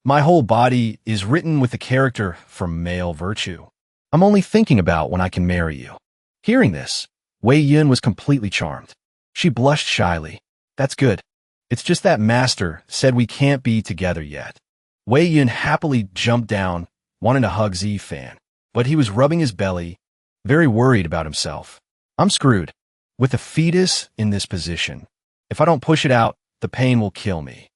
My whole body is written with the character from male virtue. I'm only thinking about when I can marry you. Hearing this, Wei Yin was completely charmed. She blushed shyly. That's good. It's just that Master said we can't be together yet. Wei Yin happily jumped down, wanting to hug Z-Fan, but he was rubbing his belly, very worried about himself. I'm screwed. With a fetus in this position, if I don't push it out, the pain will kill me.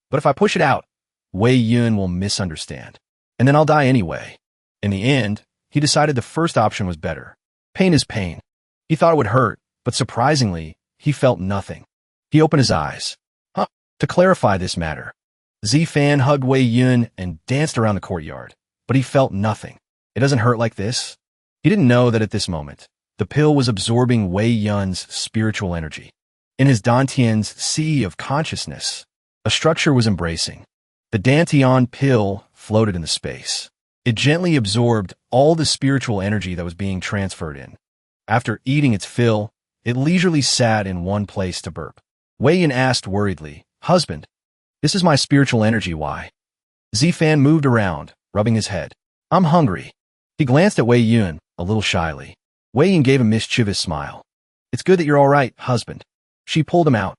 But if I push it out, Wei Yin will misunderstand, and then I'll die anyway. In the end, he decided the first option was better. Pain is pain. He thought it would hurt, but surprisingly, he felt nothing. He opened his eyes. To clarify this matter, Z-Fan hugged Wei Yin and danced around the courtyard, but he felt nothing. It doesn't hurt like this. He didn't know that at this moment, the pill was absorbing Wei Yun's spiritual energy. In his Dantian's sea of consciousness, a structure was embracing. The Dantian pill floated in the space. It gently absorbed all the spiritual energy that was being transferred in. After eating its fill, it leisurely sat in one place to burp. Wei Yin asked worriedly, Husband, this is my spiritual energy, why? Z-Fan moved around, rubbing his head. I'm hungry. He glanced at Wei Yin, a little shyly. Wei Yin gave a mischievous smile. It's good that you're all right, husband. She pulled him out,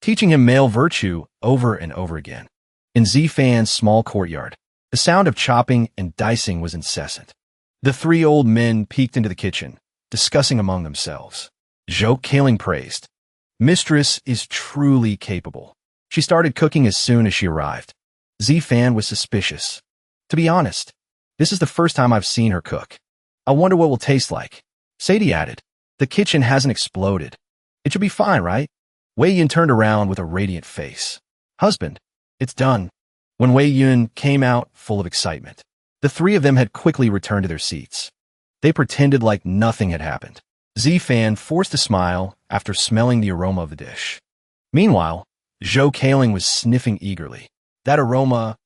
teaching him male virtue over and over again. In Z-Fan's small courtyard, the sound of chopping and dicing was incessant. The 3 old men peeked into the kitchen, discussing among themselves. Zhou Kaling praised. Mistress is truly capable. She started cooking as soon as she arrived. Z-Fan was suspicious. To be honest, this is the first time I've seen her cook. I wonder what will taste like. Sadie added, the kitchen hasn't exploded. It should be fine, right? Wei Yin turned around with a radiant face. Husband, it's done. When Wei Yin came out full of excitement, the 3 of them had quickly returned to their seats. They pretended like nothing had happened. Z-Fan forced a smile after smelling the aroma of the dish. Meanwhile, Zhou Kaling was sniffing eagerly. That aroma...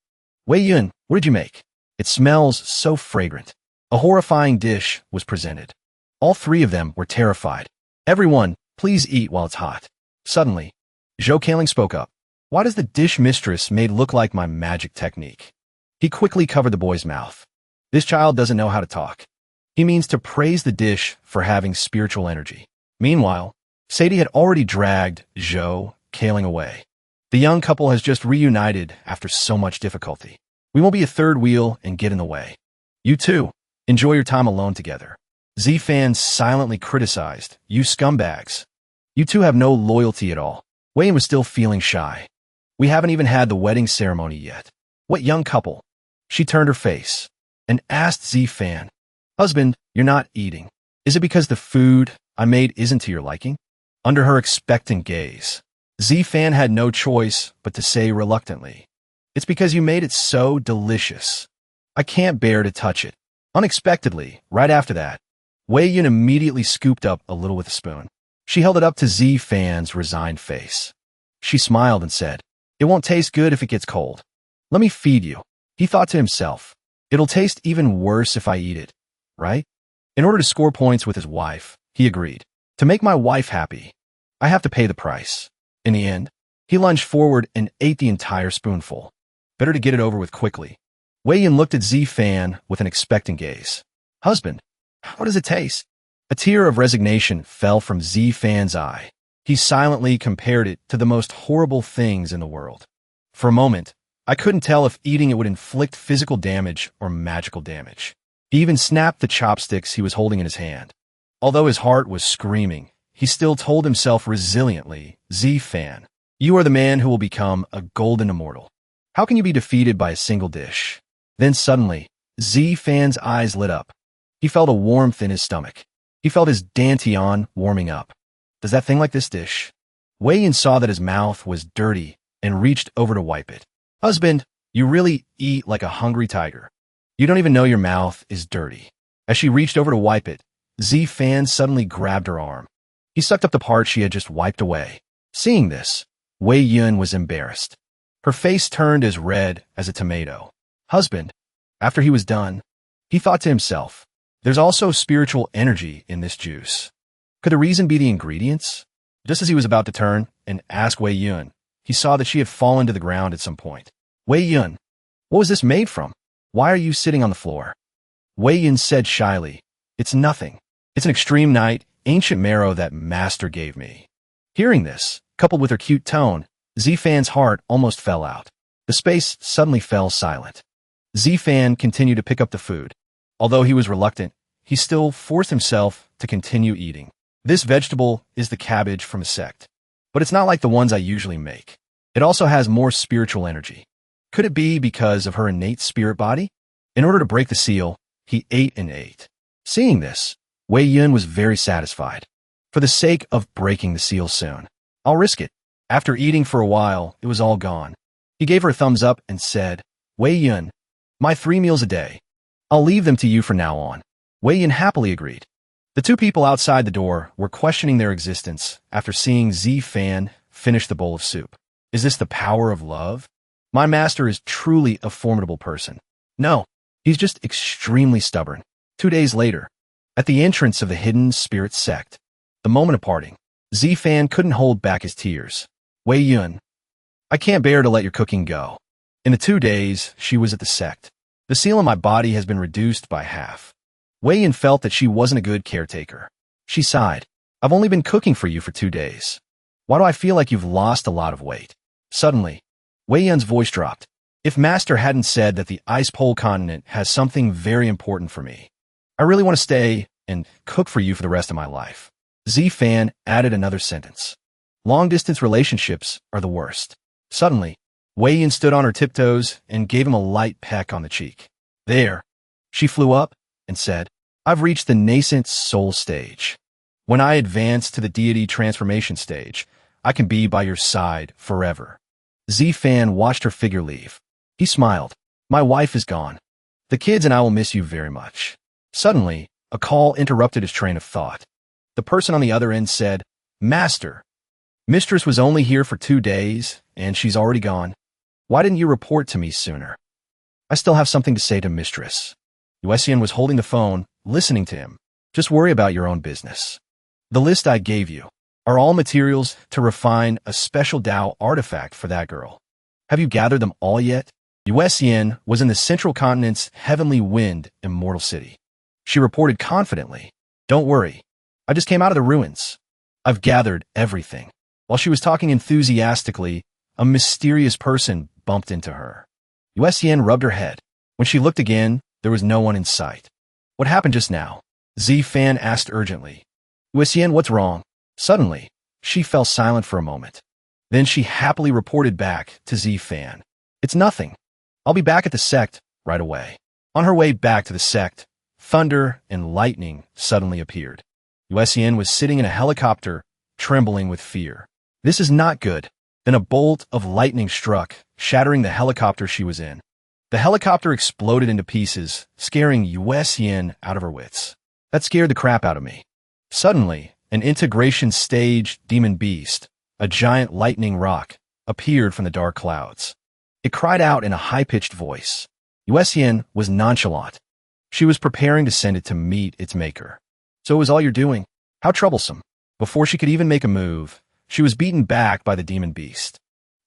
Wei Yin, what did you make? It smells so fragrant. A horrifying dish was presented. All 3 of them were terrified. Everyone, please eat while it's hot. Suddenly, Zhou Kaling spoke up. Why does the dish mistress made look like my magic technique? He quickly covered the boy's mouth. This child doesn't know how to talk. He means to praise the dish for having spiritual energy. Meanwhile, Sadie had already dragged Zhou Kaling away. The young couple has just reunited after so much difficulty. We won't be a third wheel and get in the way. You two, enjoy your time alone together. Z-Fan silently criticized, you scumbags. You two have no loyalty at all. Wei Yin was still feeling shy. We haven't even had the wedding ceremony yet. What young couple? She turned her face and asked Z-Fan, Husband, you're not eating. Is it because the food I made isn't to your liking? Under her expectant gaze, Z-Fan had no choice but to say reluctantly, It's because you made it so delicious. I can't bear to touch it. Unexpectedly, right after that, Wei Yin immediately scooped up a little with a spoon. She held it up to Z-Fan's resigned face. She smiled and said, It won't taste good if it gets cold. Let me feed you. He thought to himself, It'll taste even worse if I eat it, right? In order to score points with his wife, he agreed. To make my wife happy, I have to pay the price. In the end, he lunged forward and ate the entire spoonful. Better to get it over with quickly. Wei Yin looked at Z-Fan with an expectant gaze. Husband, how does it taste? A tear of resignation fell from Z-Fan's eye. He silently compared it to the most horrible things in the world. For a moment, I couldn't tell if eating it would inflict physical damage or magical damage. He even snapped the chopsticks he was holding in his hand. Although his heart was screaming, he still told himself resiliently, Z-Fan, you are the man who will become a golden immortal. How can you be defeated by a single dish? Then suddenly, Z-Fan's eyes lit up. He felt a warmth in his stomach. He felt his dantian warming up. Does that thing like this dish? Wei Yin saw that his mouth was dirty and reached over to wipe it. Husband, you really eat like a hungry tiger. You don't even know your mouth is dirty. As she reached over to wipe it, Z-Fan suddenly grabbed her arm. He sucked up the part she had just wiped away. Seeing this, Wei Yun was embarrassed. Her face turned as red as a tomato. Husband, after he was done, he thought to himself, there's also spiritual energy in this juice. Could the reason be the ingredients? Just as he was about to turn and ask Wei Yun, he saw that she had fallen to the ground at some point. Wei Yun, what was this made from? Why are you sitting on the floor? Wei Yun said shyly, it's nothing. It's an extreme night, ancient marrow that master gave me. Hearing this, coupled with her cute tone, Z-Fan's heart almost fell out. The space suddenly fell silent. Z-Fan continued to pick up the food. Although he was reluctant, he still forced himself to continue eating. This vegetable is the cabbage from a sect, but it's not like the ones I usually make. It also has more spiritual energy. Could it be because of her innate spirit body? In order to break the seal, he ate and ate. Seeing this, Wei Yun was very satisfied. For the sake of breaking the seal soon, I'll risk it. After eating for a while, it was all gone. He gave her a thumbs up and said, Wei Yun, my 3 meals a day. I'll leave them to you from now on. Wei Yun happily agreed. The two people outside the door were questioning their existence after seeing Z-Fan finish the bowl of soup. Is this the power of love? My master is truly a formidable person. No, he's just extremely stubborn. 2 days later, at the entrance of the hidden spirit sect, the moment of parting, Z-Fan couldn't hold back his tears. Wei Yun, I can't bear to let your cooking go. In the 2 days she was at the sect, the seal in my body has been reduced by half. Wei Yun felt that she wasn't a good caretaker. She sighed. I've only been cooking for you for 2 days. Why do I feel like you've lost a lot of weight? Suddenly, Wei Yun's voice dropped. If Master hadn't said that the Ice Pole continent has something very important for me, I really want to stay and cook for you for the rest of my life. Z-Fan added another sentence. Long-distance relationships are the worst. Suddenly, Wei Yun stood on her tiptoes and gave him a light peck on the cheek. There. She flew up and said, I've reached the nascent soul stage. When I advance to the deity transformation stage, I can be by your side forever. Z-Fan watched her figure leave. He smiled. My wife is gone. The kids and I will miss you very much. Suddenly, a call interrupted his train of thought. The person on the other end said, Master, Mistress was only here for 2 days, and she's already gone. Why didn't you report to me sooner? I still have something to say to Mistress. Yuesian was holding the phone, listening to him. Just worry about your own business. The list I gave you are all materials to refine a special Tao artifact for that girl. Have you gathered them all yet? Yuesian was in the central continent's heavenly wind immortal city. She reported confidently, Don't worry. I just came out of the ruins. I've gathered everything. While she was talking enthusiastically, a mysterious person bumped into her. Yuesian rubbed her head. When she looked again, there was no one in sight. What happened just now? Z-Fan asked urgently. Yuesian, what's wrong? Suddenly, she fell silent for a moment. Then she happily reported back to Z-Fan. It's nothing. I'll be back at the sect right away. On her way back to the sect, thunder and lightning suddenly appeared. Yuesian was sitting in a helicopter, trembling with fear. This is not good. Then a bolt of lightning struck, shattering the helicopter she was in. The helicopter exploded into pieces, scaring Yuesian out of her wits. That scared the crap out of me. Suddenly, an integration stage demon beast, a giant lightning rock, appeared from the dark clouds. It cried out in a high-pitched voice. Yuesian was nonchalant. She was preparing to send it to meet its maker. So it was all you're doing? How troublesome. Before she could even make a move, she was beaten back by the demon beast.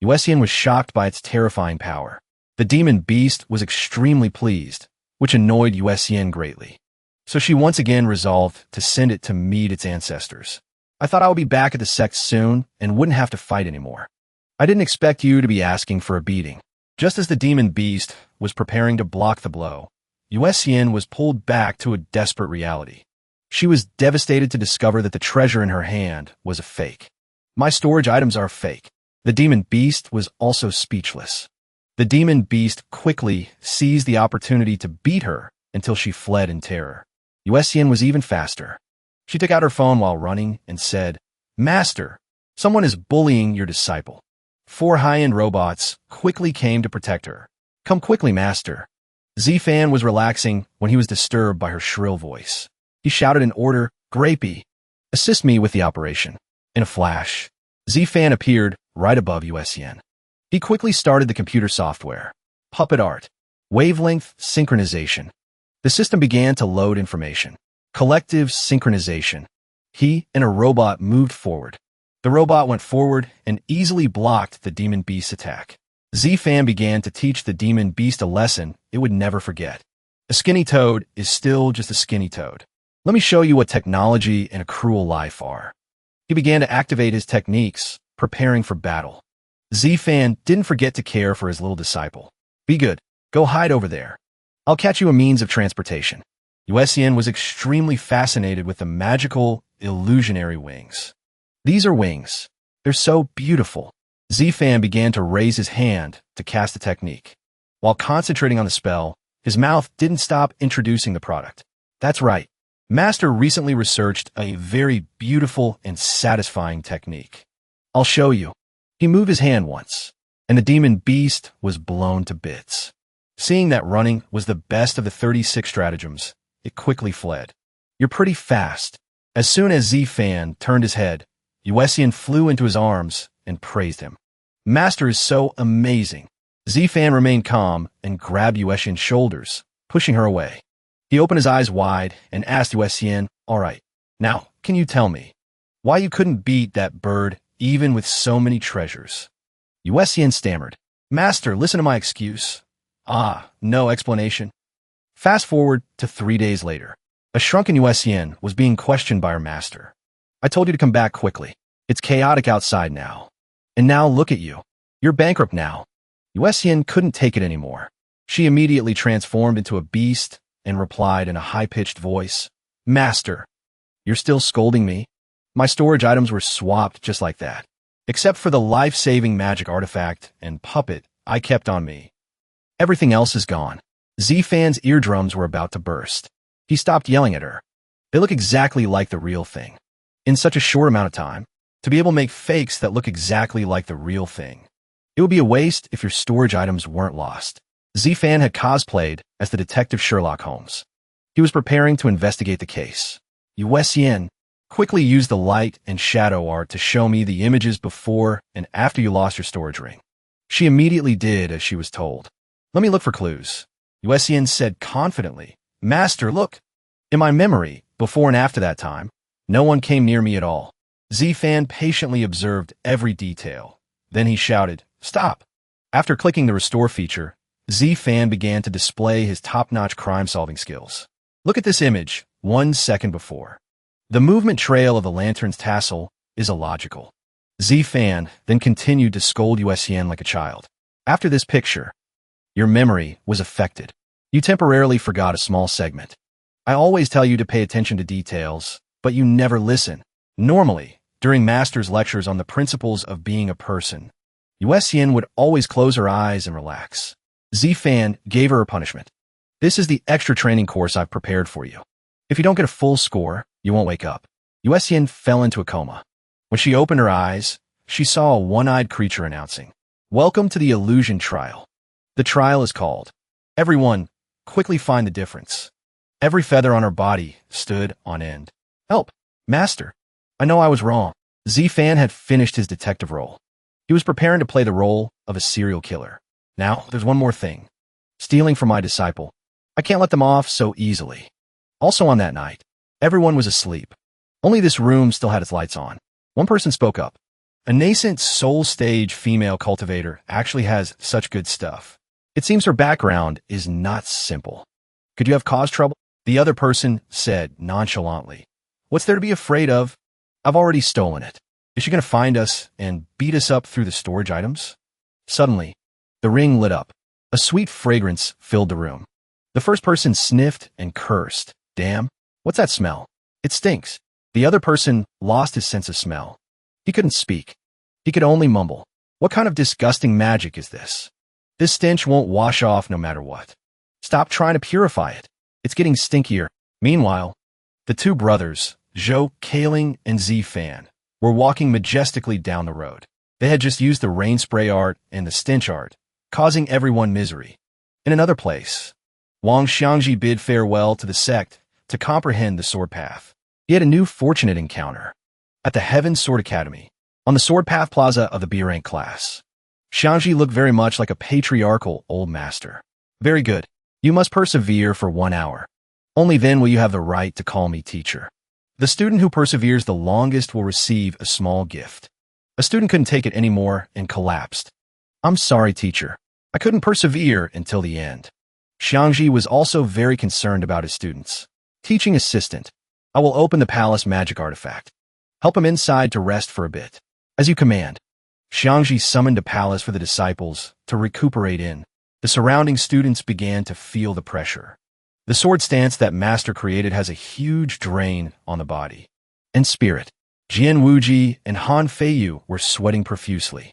Yuesian was shocked by its terrifying power. The demon beast was extremely pleased, which annoyed Yuesian greatly. So she once again resolved to send it to meet its ancestors. I thought I would be back at the sect soon and wouldn't have to fight anymore. I didn't expect you to be asking for a beating. Just as the demon beast was preparing to block the blow, Yuesian was pulled back to a desperate reality. She was devastated to discover that the treasure in her hand was a fake. My storage items are fake. The demon beast was also speechless. The demon beast quickly seized the opportunity to beat her until she fled in terror. Yuesian was even faster. She took out her phone while running and said, "Master, someone is bullying your disciple." 4 high-end robots quickly came to protect her. "Come quickly, Master." Z-Fan was relaxing when he was disturbed by her shrill voice. He shouted an order, "Grapey, assist me with the operation." In a flash, Z-Fan appeared right above Yuesian. He quickly started the computer software. Puppet art. Wavelength synchronization. The system began to load information. Collective synchronization. He and a robot moved forward. The robot went forward and easily blocked the demon beast's attack. Z-Fan began to teach the demon beast a lesson it would never forget. A skinny toad is still just a skinny toad. Let me show you what technology and a cruel life are. He began to activate his techniques, preparing for battle. Z-Fan didn't forget to care for his little disciple. "Be good. Go hide over there. I'll catch you a means of transportation." Yuesian was extremely fascinated with the magical, illusionary wings. "These are wings. They're so beautiful." Z-Fan began to raise his hand to cast the technique. While concentrating on the spell, his mouth didn't stop introducing the product. "That's right. Master recently researched a very beautiful and satisfying technique. I'll show you." He moved his hand once, and the demon beast was blown to bits. Seeing that running was the best of the 36 stratagems, it quickly fled. "You're pretty fast." As soon as Z-Fan turned his head, Yuesian flew into his arms and praised him. "Master is so amazing." Z-Fan remained calm and grabbed Yuesian's shoulders, pushing her away. He opened his eyes wide and asked Yuesian, "All right, now, can you tell me why you couldn't beat that bird even with so many treasures?" Yuesian stammered, "Master, listen to my excuse." "Ah, no explanation." Fast forward to 3 days later. A shrunken Yuesian was being questioned by her master. "I told you to come back quickly. It's chaotic outside now. And now look at you. You're bankrupt now." Yuesian couldn't take it anymore. She immediately transformed into a beast and replied in a high-pitched voice, "Master, you're still scolding me? My storage items were swapped just like that. Except for the life-saving magic artifact and puppet I kept on me. Everything else is gone." Z-Fan's eardrums were about to burst. He stopped yelling at her. They look exactly like the real thing. In such a short amount of time, to be able to make fakes that look exactly like the real thing. It would be a waste if your storage items weren't lost. Z-Fan had cosplayed as the detective Sherlock Holmes. He was preparing to investigate the case. Yuesian quickly used the light and shadow art to show me the images before and after you lost your storage ring. She immediately did as she was told. "Let me look for clues." Yuesian said confidently, "Master, look. In my memory, before and after that time, no one came near me at all." Z-Fan patiently observed every detail. Then he shouted, "Stop." After clicking the restore feature, Z-Fan began to display his top-notch crime-solving skills. Look at this image 1 second before. The movement trail of the lantern's tassel is illogical. Z-Fan then continued to scold Yuesian like a child. "After this picture, your memory was affected. You temporarily forgot a small segment. I always tell you to pay attention to details, but you never listen. Normally, during Master's lectures on the principles of being a person, Yuesian would always close her eyes and relax. Z-Fan gave her a punishment. This is the extra training course I've prepared for you. If you don't get a full score, you won't wake up." Yuesian fell into a coma. When she opened her eyes, she saw a one-eyed creature announcing, "Welcome to the illusion trial. The trial is called." Everyone, quickly find the difference. Every feather on her body stood on end. "Help, Master. I know I was wrong." Z-Fan had finished his detective role. He was preparing to play the role of a serial killer. "Now, there's one more thing. Stealing from my disciple. I can't let them off so easily." Also on that night, everyone was asleep. Only this room still had its lights on. One person spoke up. "A nascent soul stage female cultivator actually has such good stuff. It seems her background is not simple. Could you have caused trouble?" The other person said nonchalantly, "What's there to be afraid of? I've already stolen it. Is she going to find us and beat us up through the storage items? Suddenly, the ring lit up. A sweet fragrance filled the room. The first person sniffed and cursed. Damn, what's that smell? It stinks. The other person lost his sense of smell. He couldn't speak. He could only mumble. What kind of disgusting magic is this? This stench won't wash off no matter what. Stop trying to purify it. It's getting stinkier. Meanwhile, the two brothers, Zhou Kaling and Z Fan, were walking majestically down the road. They had just used the rain spray art and the stench art, causing everyone misery. In another place, Wang Xiangji bid farewell to the sect to comprehend the sword path. He had a new fortunate encounter at the Heaven Sword Academy, on the Sword Path Plaza of the B-rank class. Xiangji looked very much like a patriarchal old master. Very good. You must persevere for 1 hour. Only then will you have the right to call me teacher. The student who perseveres the longest will receive a small gift. A student couldn't take it anymore and collapsed. I'm sorry, teacher. I couldn't persevere until the end. Xiangji was also very concerned about his students. Teaching assistant. I will open the palace magic artifact. Help him inside to rest for a bit. As you command. Xiangji summoned a palace for the disciples to recuperate in. The surrounding students began to feel the pressure. The sword stance that master created has a huge drain on the body and spirit. Jian Wuji and Han Feiyu were sweating profusely.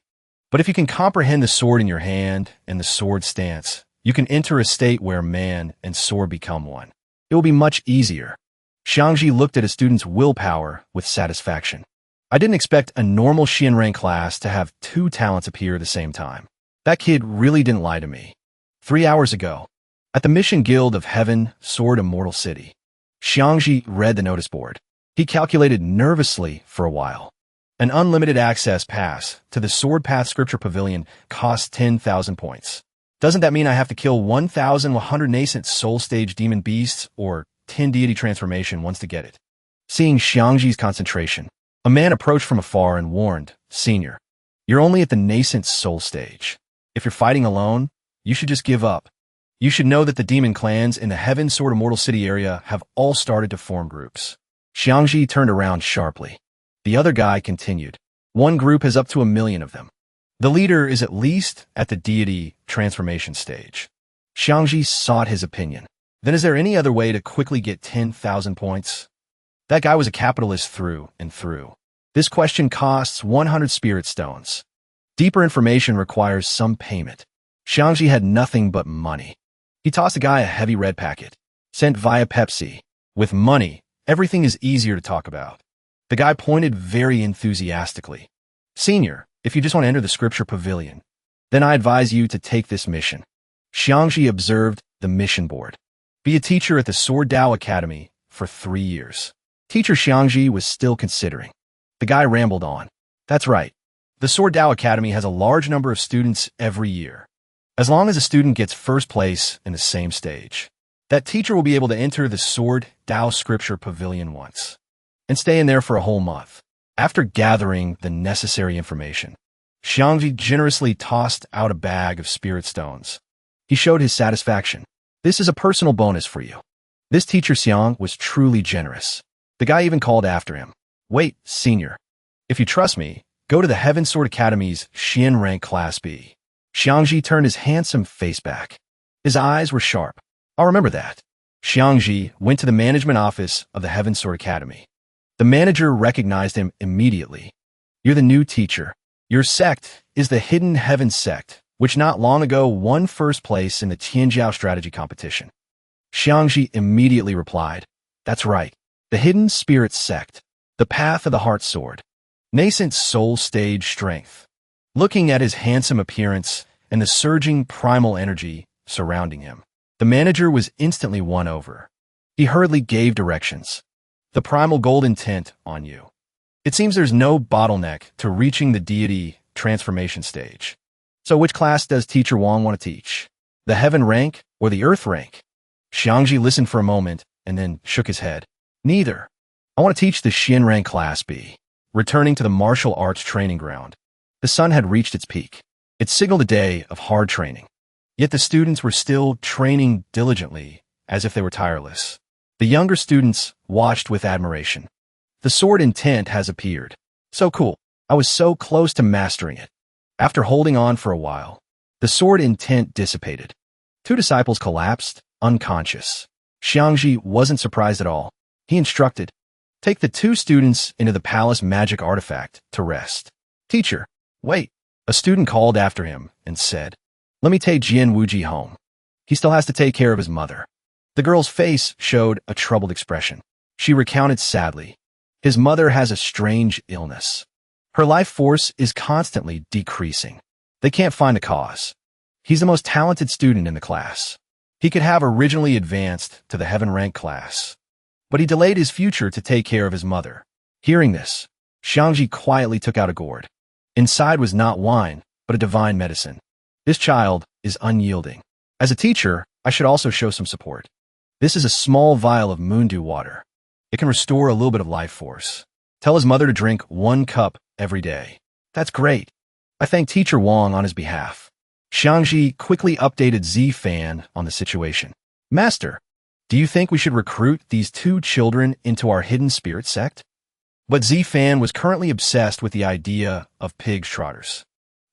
But if you can comprehend the sword in your hand and the sword stance, you can enter a state where man and sword become one. It will be much easier. Xiangji looked at a student's willpower with satisfaction. I didn't expect a normal Xianran class to have 2 talents appear at the same time. That kid really didn't lie to me. 3 hours ago, at the Mission Guild of Heaven, Sword Immortal City, Xiangji read the notice board. He calculated nervously for a while. An unlimited access pass to the Sword Path Scripture Pavilion costs 10,000 points. Doesn't that mean I have to kill 1,100 nascent soul stage demon beasts or 10 deity transformation once to get it? Seeing Xiangji's concentration, a man approached from afar and warned, Senior, you're only at the nascent soul stage. If you're fighting alone, you should just give up. You should know that the demon clans in the Heaven Sword Immortal City area have all started to form groups. Xiangji turned around sharply. The other guy continued. One group has up to 1 million of them. The leader is at least at the deity transformation stage. Xiangji sought his opinion. Then is there any other way to quickly get 10,000 points? That guy was a capitalist through and through. This question costs 100 spirit stones. Deeper information requires some payment. Xiangji had nothing but money. He tossed the guy a heavy red packet, sent via Pepsi. With money, everything is easier to talk about. The guy pointed very enthusiastically. Senior, if you just want to enter the scripture pavilion, then I advise you to take this mission. Xiangji observed the mission board. Be a teacher at the Sword Dao Academy for 3 years. Teacher Xiangji was still considering. The guy rambled on. That's right. The Sword Dao Academy has a large number of students every year. As long as a student gets first place in the same stage, that teacher will be able to enter the Sword Dao Scripture Pavilion once and stay in there for a whole month. After gathering the necessary information, Xiangji generously tossed out a bag of spirit stones. He showed his satisfaction. This is a personal bonus for you. This teacher Xiang was truly generous. The guy even called after him. Wait, Senior. If you trust me, go to the Heaven Sword Academy's Xian rank Class B. Xiangji turned his handsome face back. His eyes were sharp. I'll remember that. Xiangji went to the management office of the Heaven Sword Academy. The manager recognized him immediately. You're the new teacher. Your sect is the Hidden Heaven sect, which not long ago won first place in the Tianjiao strategy competition. Xiangji immediately replied, That's right. The Hidden Spirit sect. The Path of the Heart Sword. Nascent soul stage strength. Looking at his handsome appearance and the surging primal energy surrounding him, the manager was instantly won over. He hurriedly gave directions. The primal gold intent on you. It seems there's no bottleneck to reaching the deity transformation stage. So which class does Teacher Wang want to teach? The heaven rank or the earth rank? Xiangji listened for a moment and then shook his head. Neither. I want to teach the Xian rank Class B. Returning to the martial arts training ground, the sun had reached its peak. It signaled a day of hard training. Yet the students were still training diligently, as if they were tireless. The younger students watched with admiration. The sword intent has appeared. So cool. I was so close to mastering it. After holding on for a while, the sword intent dissipated. Two disciples collapsed, unconscious. Xiangji wasn't surprised at all. He instructed, take the two students into the palace magic artifact to rest. Teacher, wait. A student called after him and said, let me take Jian Wuji home. He still has to take care of his mother. The girl's face showed a troubled expression. She recounted sadly, his mother has a strange illness. Her life force is constantly decreasing. They can't find a cause. He's the most talented student in the class. He could have originally advanced to the heaven rank class, but he delayed his future to take care of his mother. Hearing this, Xiangji quietly took out a gourd. Inside was not wine, but a divine medicine. This child is unyielding. As a teacher, I should also show some support. This is a small vial of moondew water. It can restore a little bit of life force. Tell his mother to drink 1 cup every day. That's great. I thank Teacher Wang on his behalf. Xiangji quickly updated Z-Fan on the situation. Master, do you think we should recruit these 2 children into our hidden spirit sect? But Z-Fan was currently obsessed with the idea of pig trotters.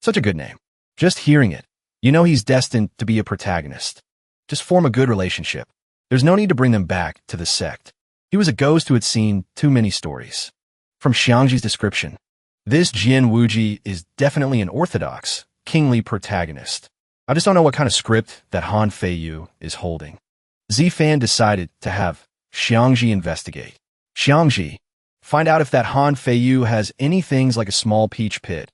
Such a good name. Just hearing it, you know he's destined to be a protagonist. Just form a good relationship. There's no need to bring them back to the sect. He was a ghost who had seen too many stories. From Xiangji's description, this Jian Wuji is definitely an orthodox, kingly protagonist. I just don't know what kind of script that Han Feiyu is holding. Z-Fan decided to have Xiangji investigate. Xiangji, find out if that Han Feiyu has any things like a small peach pit,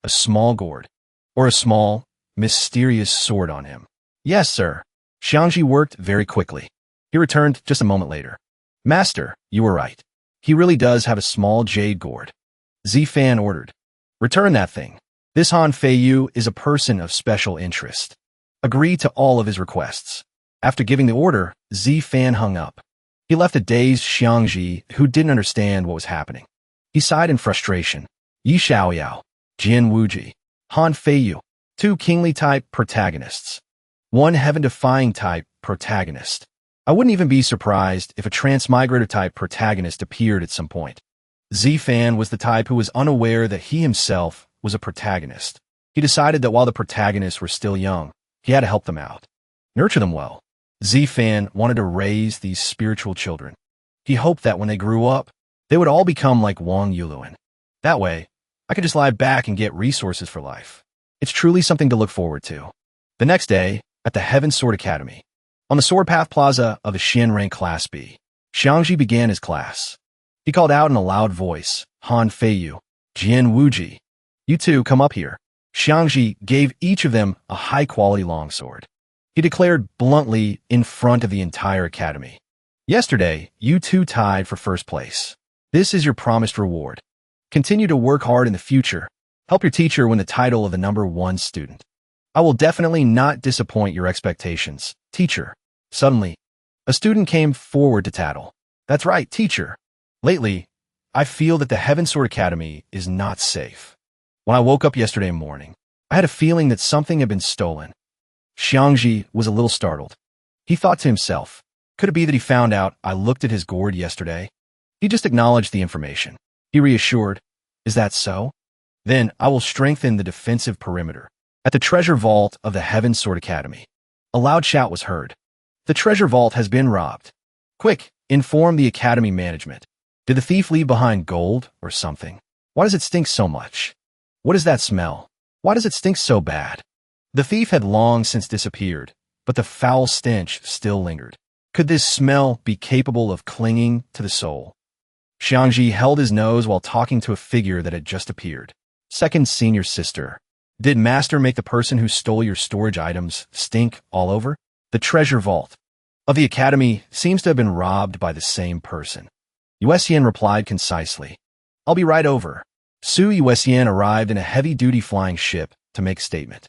a small gourd, or a small, mysterious sword on him. Yes, sir. Xiangji worked very quickly. He returned just a moment later. Master, you were right. He really does have a small jade gourd. Z-Fan ordered. Return that thing. This Han Feiyu is a person of special interest. Agree to all of his requests. After giving the order, Z-Fan hung up. He left a dazed Xiangji who didn't understand what was happening. He sighed in frustration. Yi Xiaoyao, Jian Wuji, Han Feiyu, 2 kingly-type protagonists. 1 heaven-defying type protagonist. I wouldn't even be surprised if a transmigrator-type protagonist appeared at some point. Z-Fan was the type who was unaware that he himself was a protagonist. He decided that while the protagonists were still young, he had to help them out. Nurture them well. Z-Fan wanted to raise these spiritual children. He hoped that when they grew up, they would all become like Wang Yuluan. That way, I could just lie back and get resources for life. It's truly something to look forward to. The next day, at the Heaven Sword Academy, on the Sword Path Plaza of the Xian Rank Class B, Xiangji began his class. He called out in a loud voice, Han Feiyu, Jian Wuji, you 2 come up here. Xiangji gave each of them a high-quality longsword. He declared bluntly in front of the entire academy. Yesterday, you 2 tied for first place. This is your promised reward. Continue to work hard in the future. Help your teacher win the title of the #1 student. I will definitely not disappoint your expectations, teacher. Suddenly, a student came forward to tattle. That's right, teacher. Lately, I feel that the Heaven Sword Academy is not safe. When I woke up yesterday morning, I had a feeling that something had been stolen. Xiangji was a little startled. He thought to himself, could it be that he found out I looked at his gourd yesterday? He just acknowledged the information. He reassured, is that so? Then I will strengthen the defensive perimeter. At the treasure vault of the Heaven Sword Academy, a loud shout was heard. The treasure vault has been robbed. Quick, inform the academy management. Did the thief leave behind gold or something? Why does it stink so much? What is that smell? Why does it stink so bad? The thief had long since disappeared, but the foul stench still lingered. Could this smell be capable of clinging to the soul? Xiangji held his nose while talking to a figure that had just appeared. Second senior sister. Did Master make the person who stole your storage items stink all over? The treasure vault of the academy seems to have been robbed by the same person. Yuesian replied concisely. I'll be right over. Su Yuesian arrived in a heavy-duty flying ship to make a statement.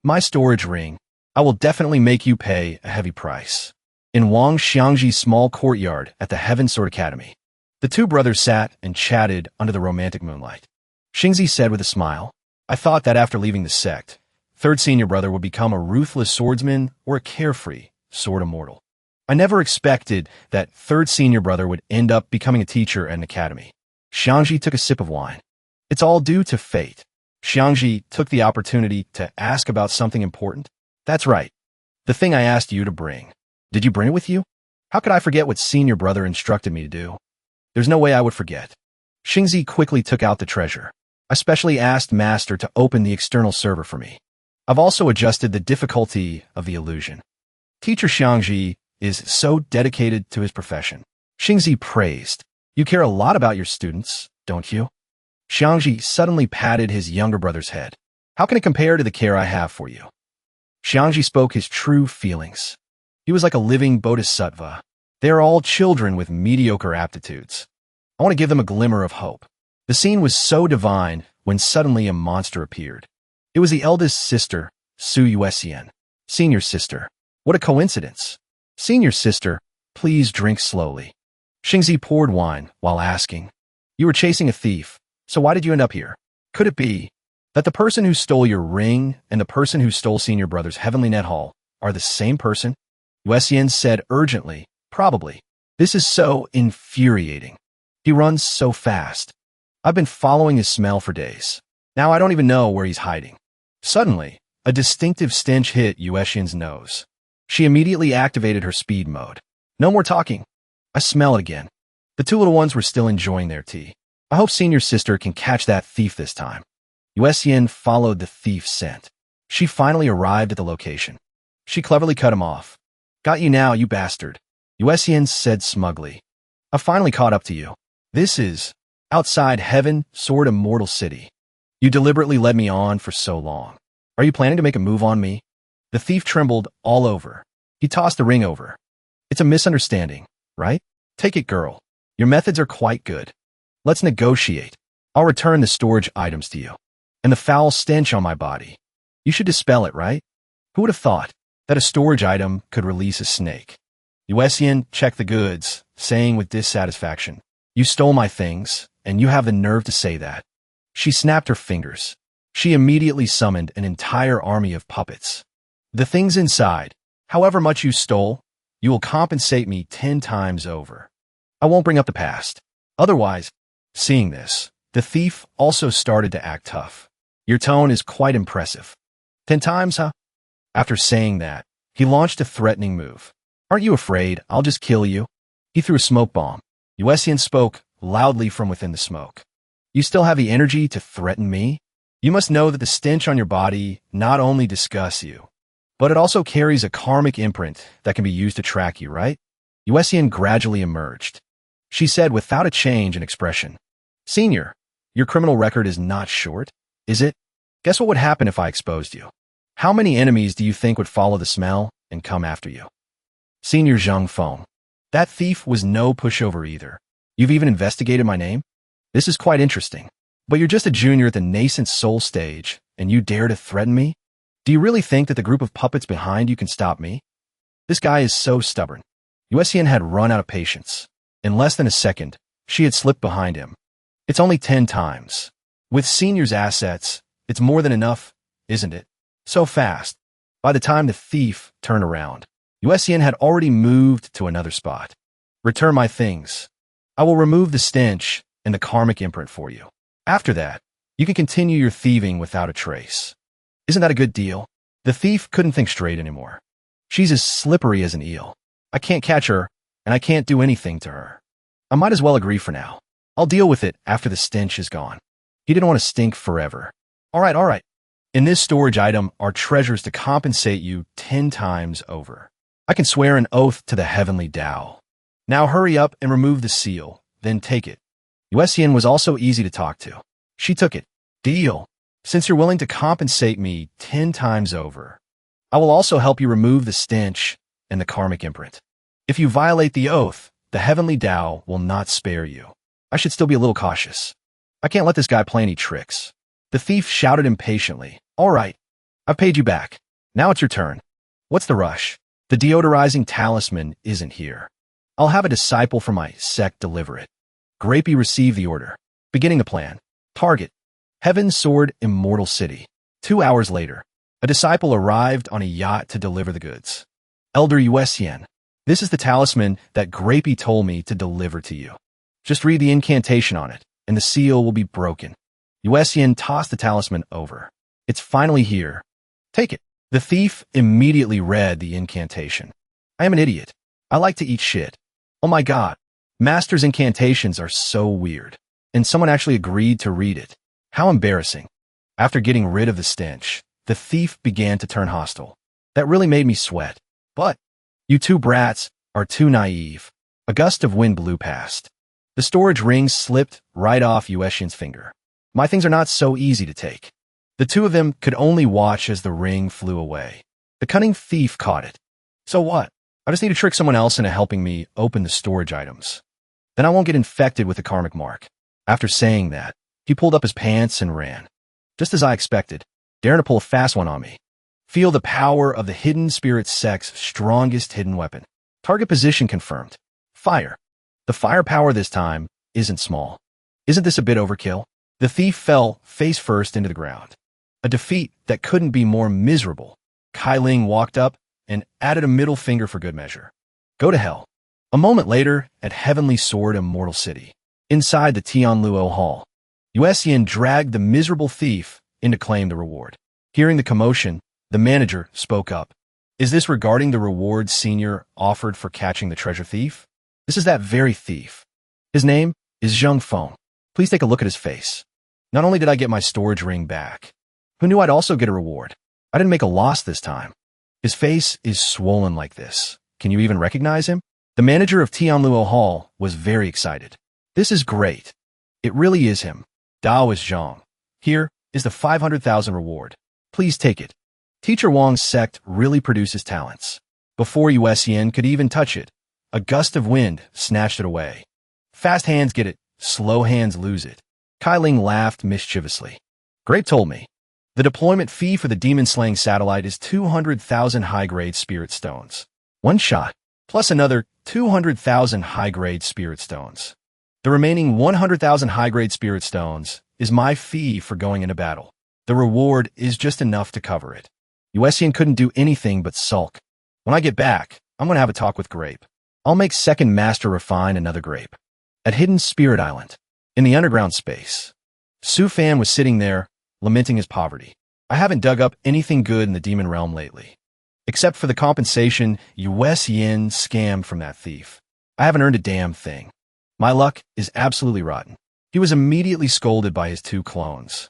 My storage ring. I will definitely make you pay a heavy price. In Wang Xiangji's small courtyard at the Heaven Sword Academy, the 2 brothers sat and chatted under the romantic moonlight. Xingzi said with a smile, I thought that after leaving the sect, 3rd senior brother would become a ruthless swordsman or a carefree sword immortal. I never expected that 3rd senior brother would end up becoming a teacher at an academy. Xiangji took a sip of wine. It's all due to fate. Xiangji took the opportunity to ask about something important. That's right. The thing I asked you to bring. Did you bring it with you? How could I forget what senior brother instructed me to do? There's no way I would forget. Xingzi quickly took out the treasure. I specially asked Master to open the external server for me. I've also adjusted the difficulty of the illusion. Teacher Xiangji is so dedicated to his profession. Xingzi praised. You care a lot about your students, don't you? Xiangji suddenly patted his younger brother's head. How can it compare to the care I have for you? Xiangji spoke his true feelings. He was like a living bodhisattva. They are all children with mediocre aptitudes. I want to give them a glimmer of hope. The scene was so divine when suddenly a monster appeared. It was the eldest sister, Su Yuesian. Senior sister. What a coincidence. Senior sister, please drink slowly. Xingzi poured wine while asking. You were chasing a thief, so why did you end up here? Could it be that the person who stole your ring and the person who stole senior brother's heavenly net haul are the same person? Yuesian said urgently. Probably. This is so infuriating. He runs so fast. I've been following his smell for days. Now I don't even know where he's hiding. Suddenly, a distinctive stench hit Yuesian's nose. She immediately activated her speed mode. No more talking. I smell it again. The two little ones were still enjoying their tea. I hope senior sister can catch that thief this time. Yuesian followed the thief's scent. She finally arrived at the location. She cleverly cut him off. Got you now, you bastard. Yuesian said smugly. I finally caught up to you. This is outside heaven, sword immortal city. You deliberately led me on for so long. Are you planning to make a move on me? The thief trembled all over. He tossed the ring over. It's a misunderstanding, right? Take it, girl. Your methods are quite good. Let's negotiate. I'll return the storage items to you. And the foul stench on my body. You should dispel it, right? Who would have thought that a storage item could release a snake? Yuesian checked the goods, saying with dissatisfaction, You stole my things, and you have the nerve to say that. She snapped her fingers. She immediately summoned an entire army of puppets. The things inside, however much you stole, you will compensate me 10 times over. I won't bring up the past. Otherwise, seeing this, the thief also started to act tough. Your tone is quite impressive. 10 times, huh? After saying that, he launched a threatening move. Aren't you afraid I'll just kill you? He threw a smoke bomb. Yuesian spoke loudly from within the smoke. You still have the energy to threaten me? You must know that the stench on your body not only disgusts you, but it also carries a karmic imprint that can be used to track you, right? Yuesian gradually emerged. She said without a change in expression, Senior, your criminal record is not short, is it? Guess what would happen if I exposed you? How many enemies do you think would follow the smell and come after you? Senior Zhang Feng. That thief was no pushover either. You've even investigated my name? This is quite interesting. But you're just a junior at the nascent soul stage, and you dare to threaten me? Do you really think that the group of puppets behind you can stop me? This guy is so stubborn. Yuesian had run out of patience. In less than a second, she had slipped behind him. It's only 10 times. With Senior's assets, it's more than enough, isn't it? So fast. By the time the thief turned around, Yuesian had already moved to another spot. Return my things. I will remove the stench and the karmic imprint for you. After that, you can continue your thieving without a trace. Isn't that a good deal? The thief couldn't think straight anymore. She's as slippery as an eel. I can't catch her, and I can't do anything to her. I might as well agree for now. I'll deal with it after the stench is gone. He didn't want to stink forever. All right. In this storage item are treasures to compensate you 10 times over. I can swear an oath to the heavenly Tao. Now hurry up and remove the seal, then take it. Yuesian was also easy to talk to. She took it. Deal. Since you're willing to compensate me 10 times over, I will also help you remove the stench and the karmic imprint. If you violate the oath, the heavenly Tao will not spare you. I should still be a little cautious. I can't let this guy play any tricks. The thief shouted impatiently. All right, I've paid you back. Now it's your turn. What's the rush? The deodorizing talisman isn't here. I'll have a disciple from my sect deliver it. Grapey received the order. Beginning the plan. Target. Heaven's Sword Immortal City. 2 hours later, a disciple arrived on a yacht to deliver the goods. Elder Yuesian, this is the talisman that Grapey told me to deliver to you. Just read the incantation on it, and the seal will be broken. Yen tossed the talisman over. It's finally here. Take it. The thief immediately read the incantation. I am an idiot. I like to eat shit. Oh my god. Master's incantations are so weird. And someone actually agreed to read it. How embarrassing. After getting rid of the stench, the thief began to turn hostile. That really made me sweat. But you two brats are too naive. A gust of wind blew past. The storage ring slipped right off Yen's finger. My things are not so easy to take. The two of them could only watch as the ring flew away. The cunning thief caught it. So what? I just need to trick someone else into helping me open the storage items. Then I won't get infected with the karmic mark. After saying that, he pulled up his pants and ran. Just as I expected, daring to pull a fast one on me. Feel the power of the hidden spirit sect's strongest hidden weapon. Target position confirmed. Fire. The firepower this time isn't small. Isn't this a bit overkill? The thief fell face first into the ground. A defeat that couldn't be more miserable. Kai Ling walked up and added a middle finger for good measure. Go to hell. A moment later, at Heavenly Sword Immortal City, inside the Tianluo Hall, Yen dragged the miserable thief in to claim the reward. Hearing the commotion, the manager spoke up. Is this regarding the reward Senior offered for catching the treasure thief? This is that very thief. His name is Zheng Feng. Please take a look at his face. Not only did I get my storage ring back, who knew I'd also get a reward? I didn't make a loss this time. His face is swollen like this. Can you even recognize him? The manager of Tianluo Hall was very excited. This is great. It really is him. Dao is Zhang. Here is the 500,000 reward. Please take it. Teacher Wang's sect really produces talents. Before Yen could even touch it, a gust of wind snatched it away. Fast hands get it, slow hands lose it. Kai Ling laughed mischievously. Grape told me. The deployment fee for the demon-slaying satellite is 200,000 high-grade spirit stones. One shot, plus another 200,000 high-grade spirit stones. The remaining 100,000 high-grade spirit stones is my fee for going into battle. The reward is just enough to cover it. Yen couldn't do anything but sulk. When I get back, I'm going to have a talk with Grape. I'll make Second Master refine another grape. At Hidden Spirit Island, in the underground space, Su Fan was sitting there, lamenting his poverty. I haven't dug up anything good in the demon realm lately. Except for the compensation Yen scammed from that thief. I haven't earned a damn thing. My luck is absolutely rotten. He was immediately scolded by his two clones.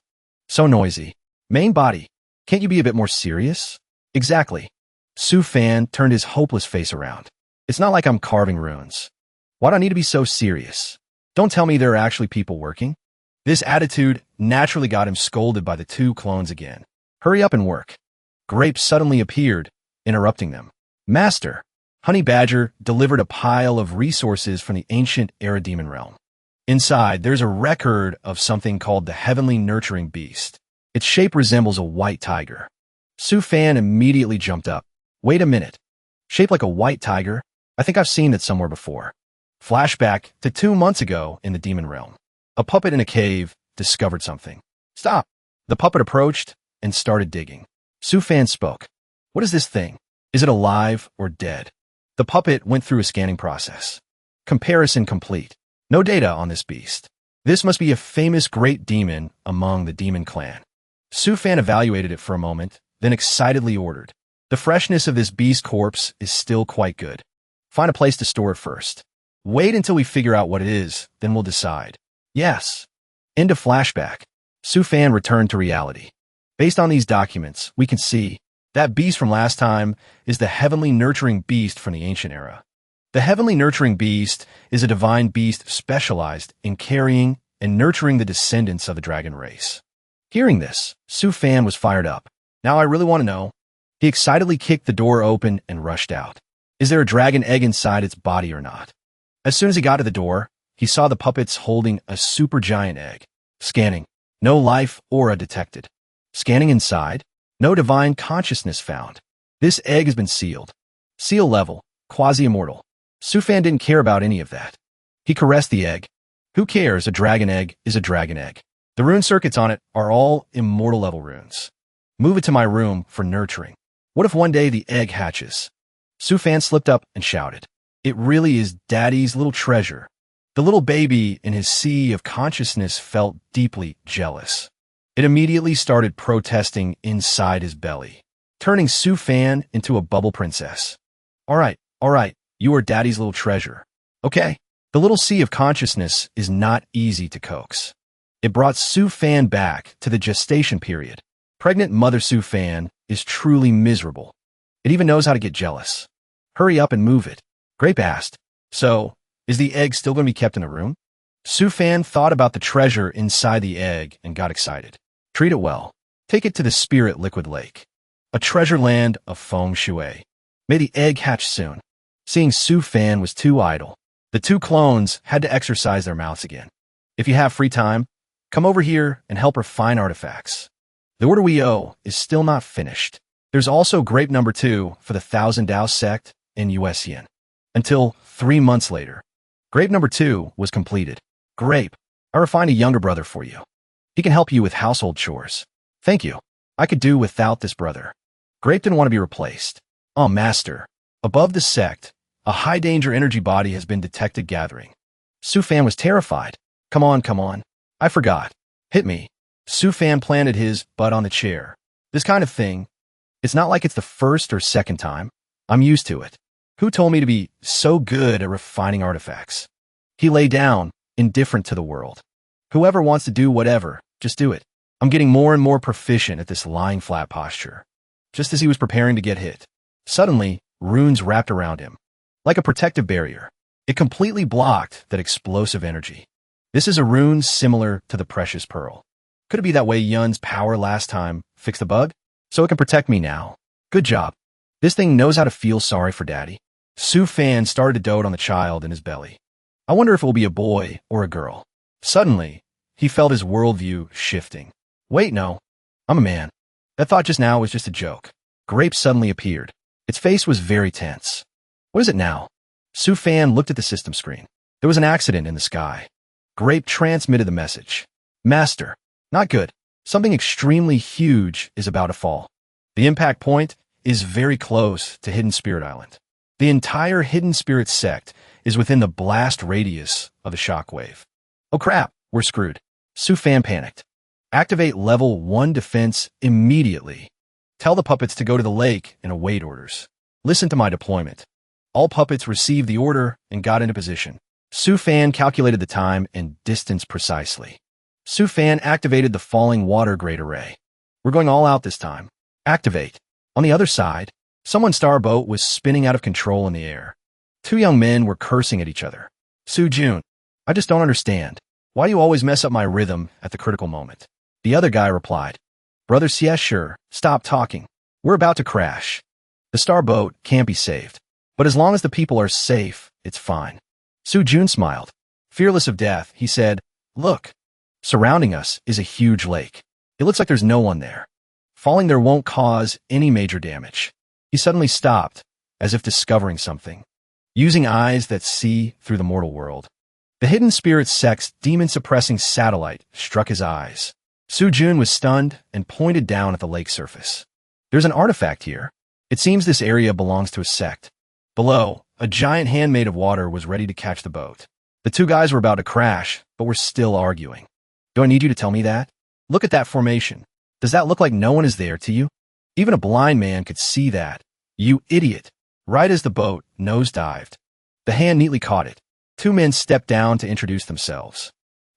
So noisy. Main body, can't you be a bit more serious? Exactly. Su Fan turned his hopeless face around. It's not like I'm carving runes. Why do I need to be so serious? Don't tell me there are actually people working. This attitude naturally got him scolded by the two clones again. Hurry up and work. Grape suddenly appeared, interrupting them. Master, Honey Badger delivered a pile of resources from the ancient era demon realm. Inside, there's a record of something called the Heavenly Nurturing Beast. Its shape resembles a white tiger. Su Fan immediately jumped up. Wait a minute. Shaped like a white tiger? I think I've seen it somewhere before. Flashback to 2 months ago in the demon realm. A puppet in a cave discovered something. Stop. The puppet approached and started digging. Su Fan spoke. What is this thing? Is it alive or dead? The puppet went through a scanning process. Comparison complete. No data on this beast. This must be a famous great demon among the demon clan. Su Fan evaluated it for a moment, then excitedly ordered. The freshness of this beast corpse is still quite good. Find a place to store it first. Wait until we figure out what it is, then we'll decide. Yes. End of flashback. Su Fan returned to reality. Based on these documents, we can see that beast from last time is the Heavenly Nurturing Beast from the ancient era. The Heavenly Nurturing Beast is a divine beast specialized in carrying and nurturing the descendants of the dragon race. Hearing this, Su Fan was fired up. Now I really want to know. He excitedly kicked the door open and rushed out. Is there a dragon egg inside its body or not? As soon as he got to the door, he saw the puppets holding a supergiant egg. Scanning. No life aura detected. Scanning inside. No divine consciousness found. This egg has been sealed. Seal level. Quasi-immortal. Su Fan didn't care about any of that. He caressed the egg. Who cares? A dragon egg is a dragon egg. The rune circuits on it are all immortal level runes. Move it to my room for nurturing. What if one day the egg hatches? Su Fan slipped up and shouted. It really is Daddy's little treasure. The little baby in his sea of consciousness felt deeply jealous. It immediately started protesting inside his belly, turning Su Fan into a bubble princess. All right, you are daddy's little treasure. Okay? The little sea of consciousness is not easy to coax. It brought Su Fan back to the gestation period. Pregnant mother Su Fan is truly miserable. It even knows how to get jealous. Hurry up and move it. Grape asked. So, is the egg still going to be kept in a room? Su Fan thought about the treasure inside the egg and got excited. Treat it well. Take it to the spirit liquid lake, a treasure land of feng shui. May the egg hatch soon. Seeing Su Fan was too idle, the two clones had to exercise their mouths again. If you have free time, come over here and help refine artifacts. The order we owe is still not finished. There's also grape number 2 for the Thousand Dao sect in US yen. Until 3 months later, grape number 2 was completed. Grape, I refined a younger brother for you. He can help you with household chores. Thank you. I could do without this brother. Grape didn't want to be replaced. Oh, master. Above the sect, a high-danger energy body has been detected gathering. Su Fan was terrified. Come on. I forgot. Hit me. Su Fan planted his butt on the chair. This kind of thing, it's not like it's the first or second time. I'm used to it. Who told me to be so good at refining artifacts? He lay down, indifferent to the world. Whoever wants to do whatever, just do it. I'm getting more and more proficient at this lying flat posture. Just as he was preparing to get hit, suddenly, runes wrapped around him. Like a protective barrier, it completely blocked that explosive energy. This is a rune similar to the precious pearl. Could it be that way Yun's power last time fixed the bug? So it can protect me now. Good job. This thing knows how to feel sorry for daddy. Su Fan started to dote on the child in his belly. I wonder if it will be a boy or a girl. Suddenly, he felt his worldview shifting. Wait, no. I'm a man. That thought just now was just a joke. Grape suddenly appeared. Its face was very tense. What is it now? Su Fan looked at the system screen. There was an accident in the sky. Grape transmitted the message. Master, not good. Something extremely huge is about to fall. The impact point is very close to Hidden Spirit Island. The entire Hidden Spirit sect is within the blast radius of the shockwave. Oh crap, we're screwed. Su Fan panicked. Activate level 1 defense immediately. Tell the puppets to go to the lake and await orders. Listen to my deployment. All puppets received the order and got into position. Su Fan calculated the time and distance precisely. Su Fan activated the falling water grade array. We're going all out this time. Activate. On the other side, someone's starboat was spinning out of control in the air. Two young men were cursing at each other. Su Jun, I just don't understand. Why do you always mess up my rhythm at the critical moment? The other guy replied, Brother Siesher, stop talking. We're about to crash. The starboat can't be saved. But as long as the people are safe, it's fine. Su Jun smiled. Fearless of death, he said, Look. Surrounding us is a huge lake. It looks like there's no one there. Falling there won't cause any major damage. He suddenly stopped, as if discovering something. Using eyes that see through the mortal world. The Hidden Spirit sect's demon-suppressing satellite struck his eyes. Su Jun was stunned and pointed down at the lake surface. There's an artifact here. It seems this area belongs to a sect. Below, a giant hand made of water was ready to catch the boat. The two guys were about to crash, but were still arguing. Do I need you to tell me that? Look at that formation. Does that look like no one is there to you? Even a blind man could see that. You idiot. Right as the boat nosedived. The hand neatly caught it. Two men stepped down to introduce themselves.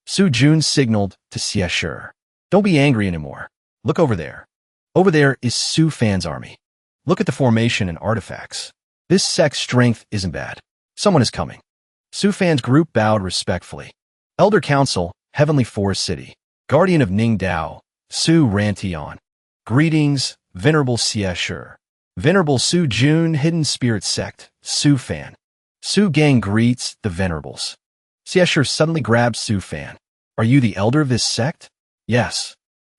Su Jun signaled to Siesher. Don't be angry anymore. Look over there. Over there is Su Fan's army. Look at the formation and artifacts. This sect's strength isn't bad. Someone is coming. Su Fan's group bowed respectfully. Elder Council, Heavenly Forest City. Guardian of Ning Dao, Su Rantian. Greetings, Venerable Siesher. Venerable Su Jun, Hidden Spirit Sect, Su Fan. Su Gang greets the Venerables. Siesher suddenly grabbed Su Fan. Are you the elder of this sect? Yes.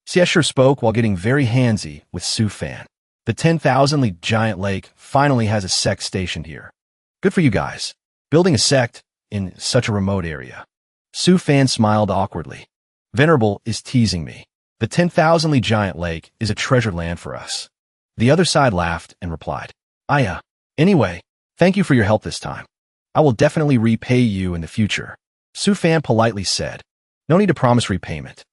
Siesher spoke while getting very handsy with Su Fan. The 10,000-league giant lake finally has a sect stationed here. Good for you guys. Building a sect in such a remote area. Su Fan smiled awkwardly. Venerable is teasing me. The 10,000-league giant lake is a treasure land for us. The other side laughed and replied, Anyway, thank you for your help this time. I will definitely repay you in the future. Su Fan politely said. No need to promise repayment.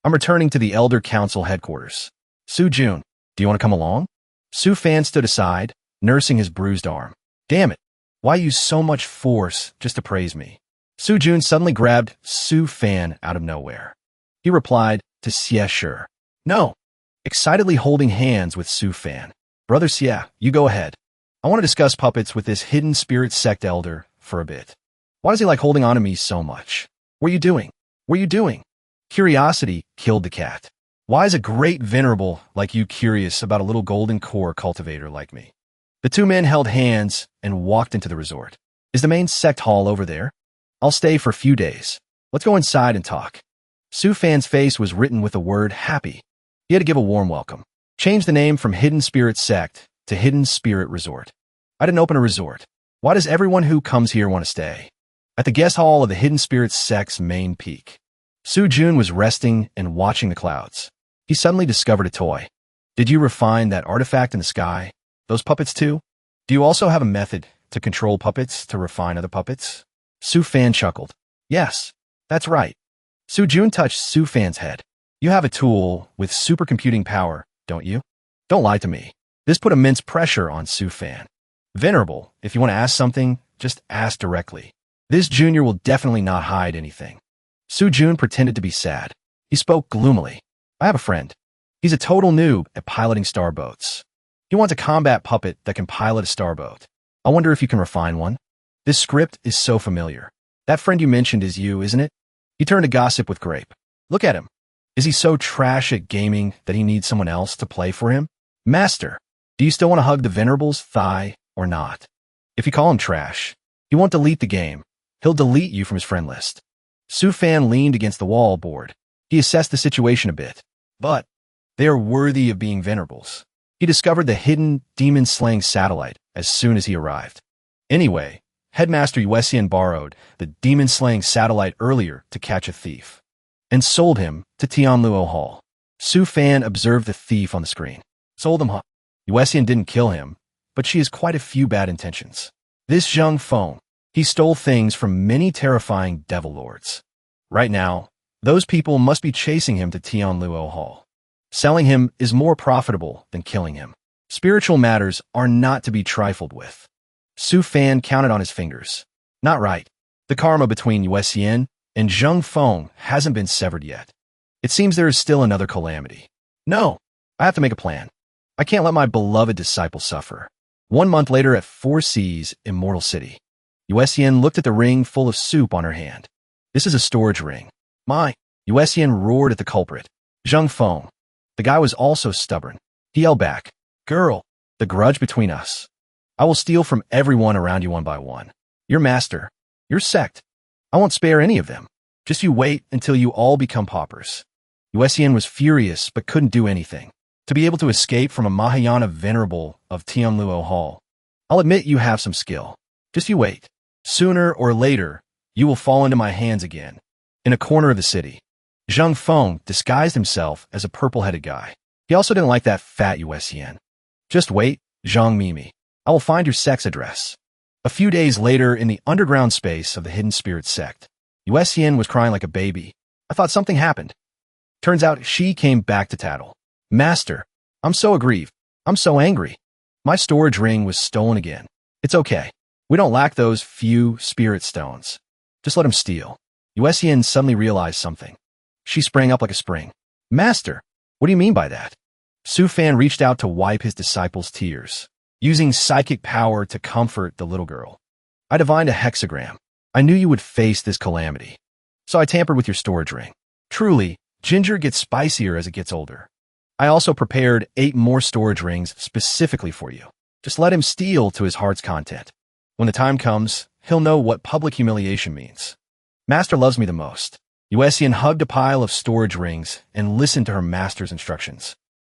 I'm returning to the Elder Council headquarters. Su Jun, do you want to come along? Su Fan stood aside, nursing his bruised arm. Damn it. Why use so much force just to praise me? Su Jun suddenly grabbed Su Fan out of nowhere. He replied to Xie sure. No. Excitedly holding hands with Su Fan. Brother Xie, you go ahead. I want to discuss puppets with this hidden spirit sect elder for a bit. Why does he like holding on to me so much? What are you doing? What are you doing? Curiosity killed the cat. Why is a great venerable like you curious about a little golden core cultivator like me? The two men held hands and walked into the resort. Is the main sect hall over there? I'll stay for a few days. Let's go inside and talk. Su Fan's face was written with the word happy. He had to give a warm welcome. Change the name from Hidden Spirit Sect to Hidden Spirit Resort. I didn't open a resort. Why does everyone who comes here want to stay? At the guest hall of the Hidden Spirit Sect's main peak. Su Jun was resting and watching the clouds. He suddenly discovered a toy. Did you refine that artifact in the sky? Those puppets too? Do you also have a method to control puppets to refine other puppets? Su Fan chuckled. Yes, that's right. Su Jun touched Su Fan's head. You have a tool with supercomputing power, don't you? Don't lie to me. This put immense pressure on Su Fan. Venerable, if you want to ask something, just ask directly. This junior will definitely not hide anything. Su Jun pretended to be sad. He spoke gloomily. I have a friend. He's a total noob at piloting starboats. He wants a combat puppet that can pilot a starboat. I wonder if you can refine one. This script is so familiar. That friend you mentioned is you, isn't it? He turned to gossip with Grape. Look at him. Is he so trash at gaming that he needs someone else to play for him? Master, do you still want to hug the Venerable's thigh or not? If you call him trash, he won't delete the game. He'll delete you from his friend list. Su Fan leaned against the wall board. He assessed the situation a bit. But they are worthy of being venerables. He discovered the hidden demon-slaying satellite as soon as he arrived. Anyway, Headmaster Yuesian borrowed the demon-slaying satellite earlier to catch a thief and sold him to Tianluo Hall. Su Fan observed the thief on the screen. Sold him, huh? Yuesian didn't kill him, but she has quite a few bad intentions. This Zheng Feng, he stole things from many terrifying devil lords. Right now, those people must be chasing him to Tianluo Hall. Selling him is more profitable than killing him. Spiritual matters are not to be trifled with. Su Fan counted on his fingers. Not right. The karma between Yuesian and Zheng Feng hasn't been severed yet. It seems there is still another calamity. No, I have to make a plan. I can't let my beloved disciple suffer. 1 month later at 4 Seas, Immortal City. Yuesian looked at the ring full of soup on her hand. This is a storage ring. My. Yuesian roared at the culprit. Zheng Feng. The guy was also stubborn. He yelled back. Girl, the grudge between us. I will steal from everyone around you one by one. Your master, your sect. I won't spare any of them. Just you wait until you all become paupers. Yuesian was furious but couldn't do anything. To be able to escape from a Mahayana venerable of Tianluo Hall. I'll admit you have some skill. Just you wait. Sooner or later, you will fall into my hands again. In a corner of the city. Zheng Feng disguised himself as a purple-headed guy. He also didn't like that fat Yuesian. Just wait, Zhang Mimi. I will find your sect's address. A few days later, in the underground space of the Hidden Spirit Sect, Yuesian was crying like a baby. I thought something happened. Turns out she came back to tattle. Master, I'm so aggrieved. I'm so angry. My storage ring was stolen again. It's okay. We don't lack those few spirit stones. Just let him steal. Yuesian suddenly realized something. She sprang up like a spring. Master, what do you mean by that? Su Fan reached out to wipe his disciple's tears, using psychic power to comfort the little girl. I divined a hexagram. I knew you would face this calamity. So I tampered with your storage ring. Truly, ginger gets spicier as it gets older. I also prepared 8 more storage rings specifically for you. Just let him steal to his heart's content. When the time comes, he'll know what public humiliation means. Master loves me the most. Yuesian hugged a pile of storage rings and listened to her master's instructions.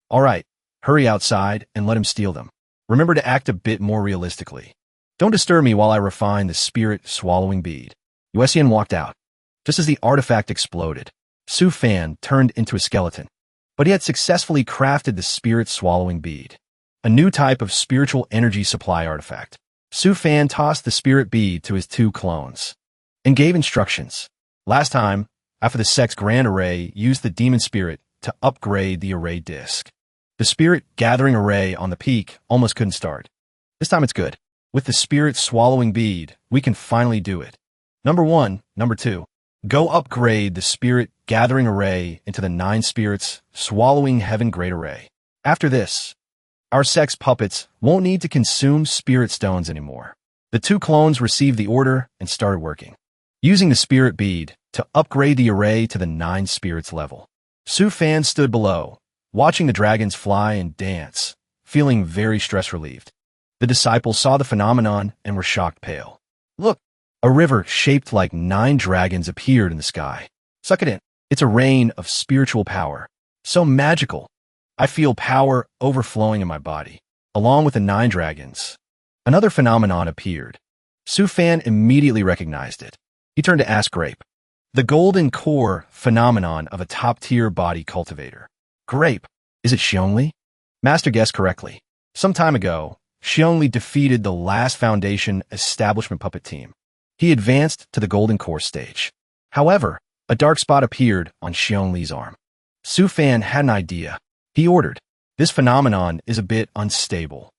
All right, hurry outside and let him steal them. Remember to act a bit more realistically. Don't disturb me while I refine the spirit-swallowing bead. Yuesian walked out. Just as the artifact exploded, Su Fan turned into a skeleton. But he had successfully crafted the spirit-swallowing bead, a new type of spiritual energy supply artifact. Su Fan tossed the spirit bead to his 2 clones and gave instructions. Last time, after the sect's grand array used the demon spirit to upgrade the array disk. The spirit gathering array on the peak almost couldn't start. This time it's good. With the spirit swallowing bead, we can finally do it. Number 1, number 2. Go upgrade the spirit gathering array into the 9 spirits swallowing heaven great array. After this, our sect's puppets won't need to consume spirit stones anymore. The 2 clones received the order and started working, using the spirit bead to upgrade the array to the 9 spirits level. Su Fan stood below, watching the dragons fly and dance, feeling very stress-relieved. The disciples saw the phenomenon and were shocked pale. Look, a river shaped like 9 dragons appeared in the sky. Suck it in. It's a rain of spiritual power. So magical. I feel power overflowing in my body, along with the 9 dragons. Another phenomenon appeared. Su Fan immediately recognized it. He turned to ask Grape. The golden core phenomenon of a top-tier body cultivator. Grape, is it Xiongli? Master guessed correctly. Some time ago, Xiongli defeated the last Foundation establishment puppet team. He advanced to the golden core stage. However, a dark spot appeared on Xiongli's arm. Su Fan had an idea. He ordered, this phenomenon is a bit unstable.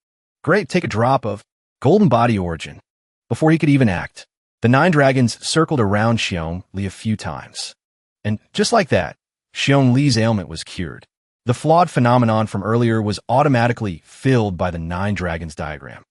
Grape, take a drop of golden body origin. Before he could even act, the 9 dragons circled around Xiongli a few times. And just like that, Xiongli's ailment was cured. The flawed phenomenon from earlier was automatically filled by the 9 dragons diagram.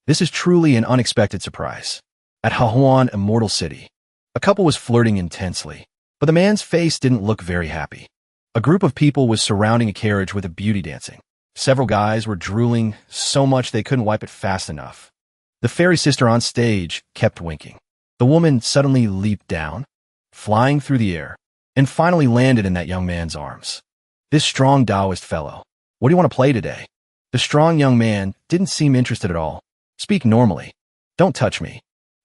This is truly an unexpected surprise. At Hahuan Immortal City, a couple was flirting intensely, but the man's face didn't look very happy. A group of people was surrounding a carriage with a beauty dancing. Several guys were drooling so much they couldn't wipe it fast enough. The fairy sister on stage kept winking. The woman suddenly leaped down, flying through the air, and finally landed in that young man's arms. This strong Taoist fellow. What do you want to play today? The strong young man didn't seem interested at all. Speak normally. Don't touch me.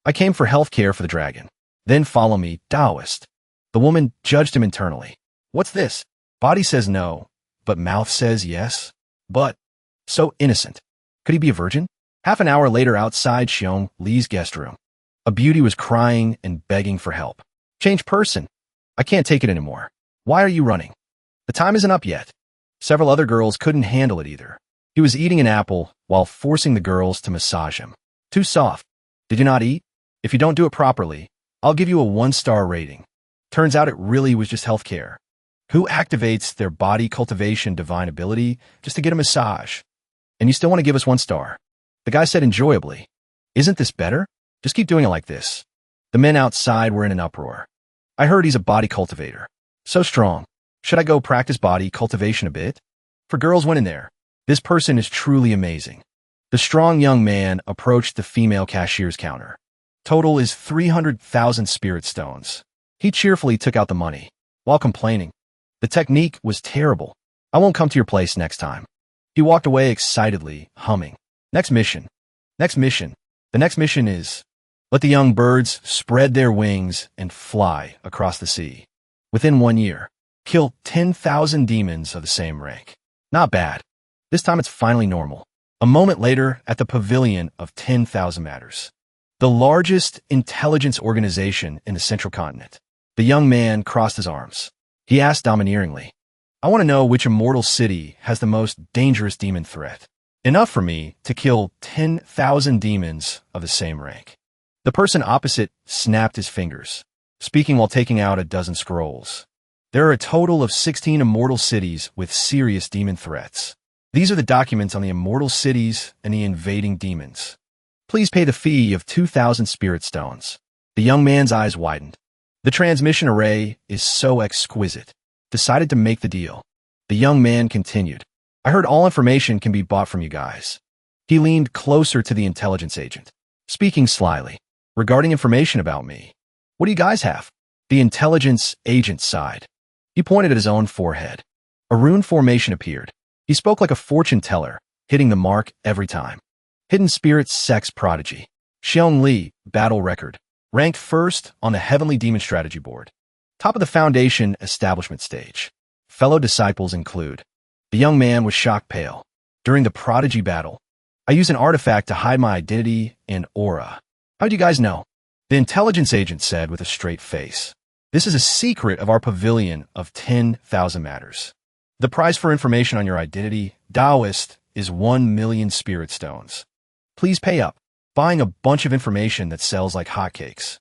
I came for health care for the dragon. Then follow me, Taoist. The woman judged him internally. What's this? Body says no, but mouth says yes. But, so innocent. Could he be a virgin? Half an hour later outside Xiong Li's guest room, a beauty was crying and begging for help. Change person. I can't take it anymore. Why are you running? The time isn't up yet. Several other girls couldn't handle it either. He was eating an apple while forcing the girls to massage him. Too soft. Did you not eat? If you don't do it properly, I'll give you a 1-star rating. Turns out it really was just healthcare. Who activates their body cultivation divine ability just to get a massage? And you still want to give us 1 star? The guy said enjoyably. Isn't this better? Just keep doing it like this. The men outside were in an uproar. I heard he's a body cultivator. So strong. Should I go practice body cultivation a bit? For girls went in there. This person is truly amazing. The strong young man approached the female cashier's counter. Total is 300,000 spirit stones. He cheerfully took out the money, while complaining. The technique was terrible. I won't come to your place next time. He walked away excitedly, humming. Next mission. Next mission. The next mission is, let the young birds spread their wings and fly across the sea. Within 1 year, kill 10,000 demons of the same rank. Not bad. This time it's finally normal. A moment later, at the pavilion of 10,000 Matters, the largest intelligence organization in the central continent, the young man crossed his arms. He asked domineeringly, I want to know which immortal city has the most dangerous demon threat. Enough for me to kill 10,000 demons of the same rank. The person opposite snapped his fingers, speaking while taking out a dozen scrolls. There are a total of 16 immortal cities with serious demon threats. These are the documents on the immortal cities and the invading demons. Please pay the fee of 2,000 spirit stones. The young man's eyes widened. The transmission array is so exquisite. Decided to make the deal. The young man continued. I heard all information can be bought from you guys. He leaned closer to the intelligence agent, speaking slyly. Regarding information about me. What do you guys have? The intelligence agent sighed. He pointed at his own forehead. A rune formation appeared. He spoke like a fortune teller, hitting the mark every time. Hidden Spirit Sex Prodigy. Xiong Li, battle record. Ranked first on the Heavenly Demon Strategy Board. Top of the Foundation establishment stage. Fellow disciples include. The young man was shock pale. During the Prodigy battle, I used an artifact to hide my identity and aura. How'd you guys know? The intelligence agent said with a straight face. This is a secret of our pavilion of 10,000 matters. The price for information on your identity, Taoist, is 1 million spirit stones. Please pay up. Buying a bunch of information that sells like hotcakes.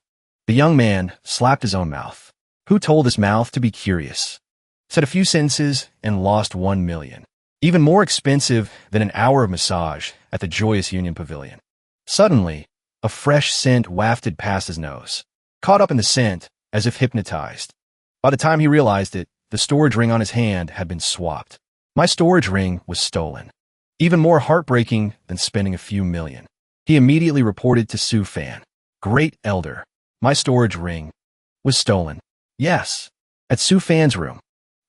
The young man slapped his own mouth. Who told his mouth to be curious? Said a few sentences and lost 1 million. Even more expensive than an hour of massage at the Joyous Union Pavilion. Suddenly, a fresh scent wafted past his nose. Caught up in the scent, as if hypnotized. By the time he realized it, the storage ring on his hand had been swapped. My storage ring was stolen. Even more heartbreaking than spending a few million. He immediately reported to Su Fan. Great Elder, my storage ring was stolen. Yes, at Su Fan's room.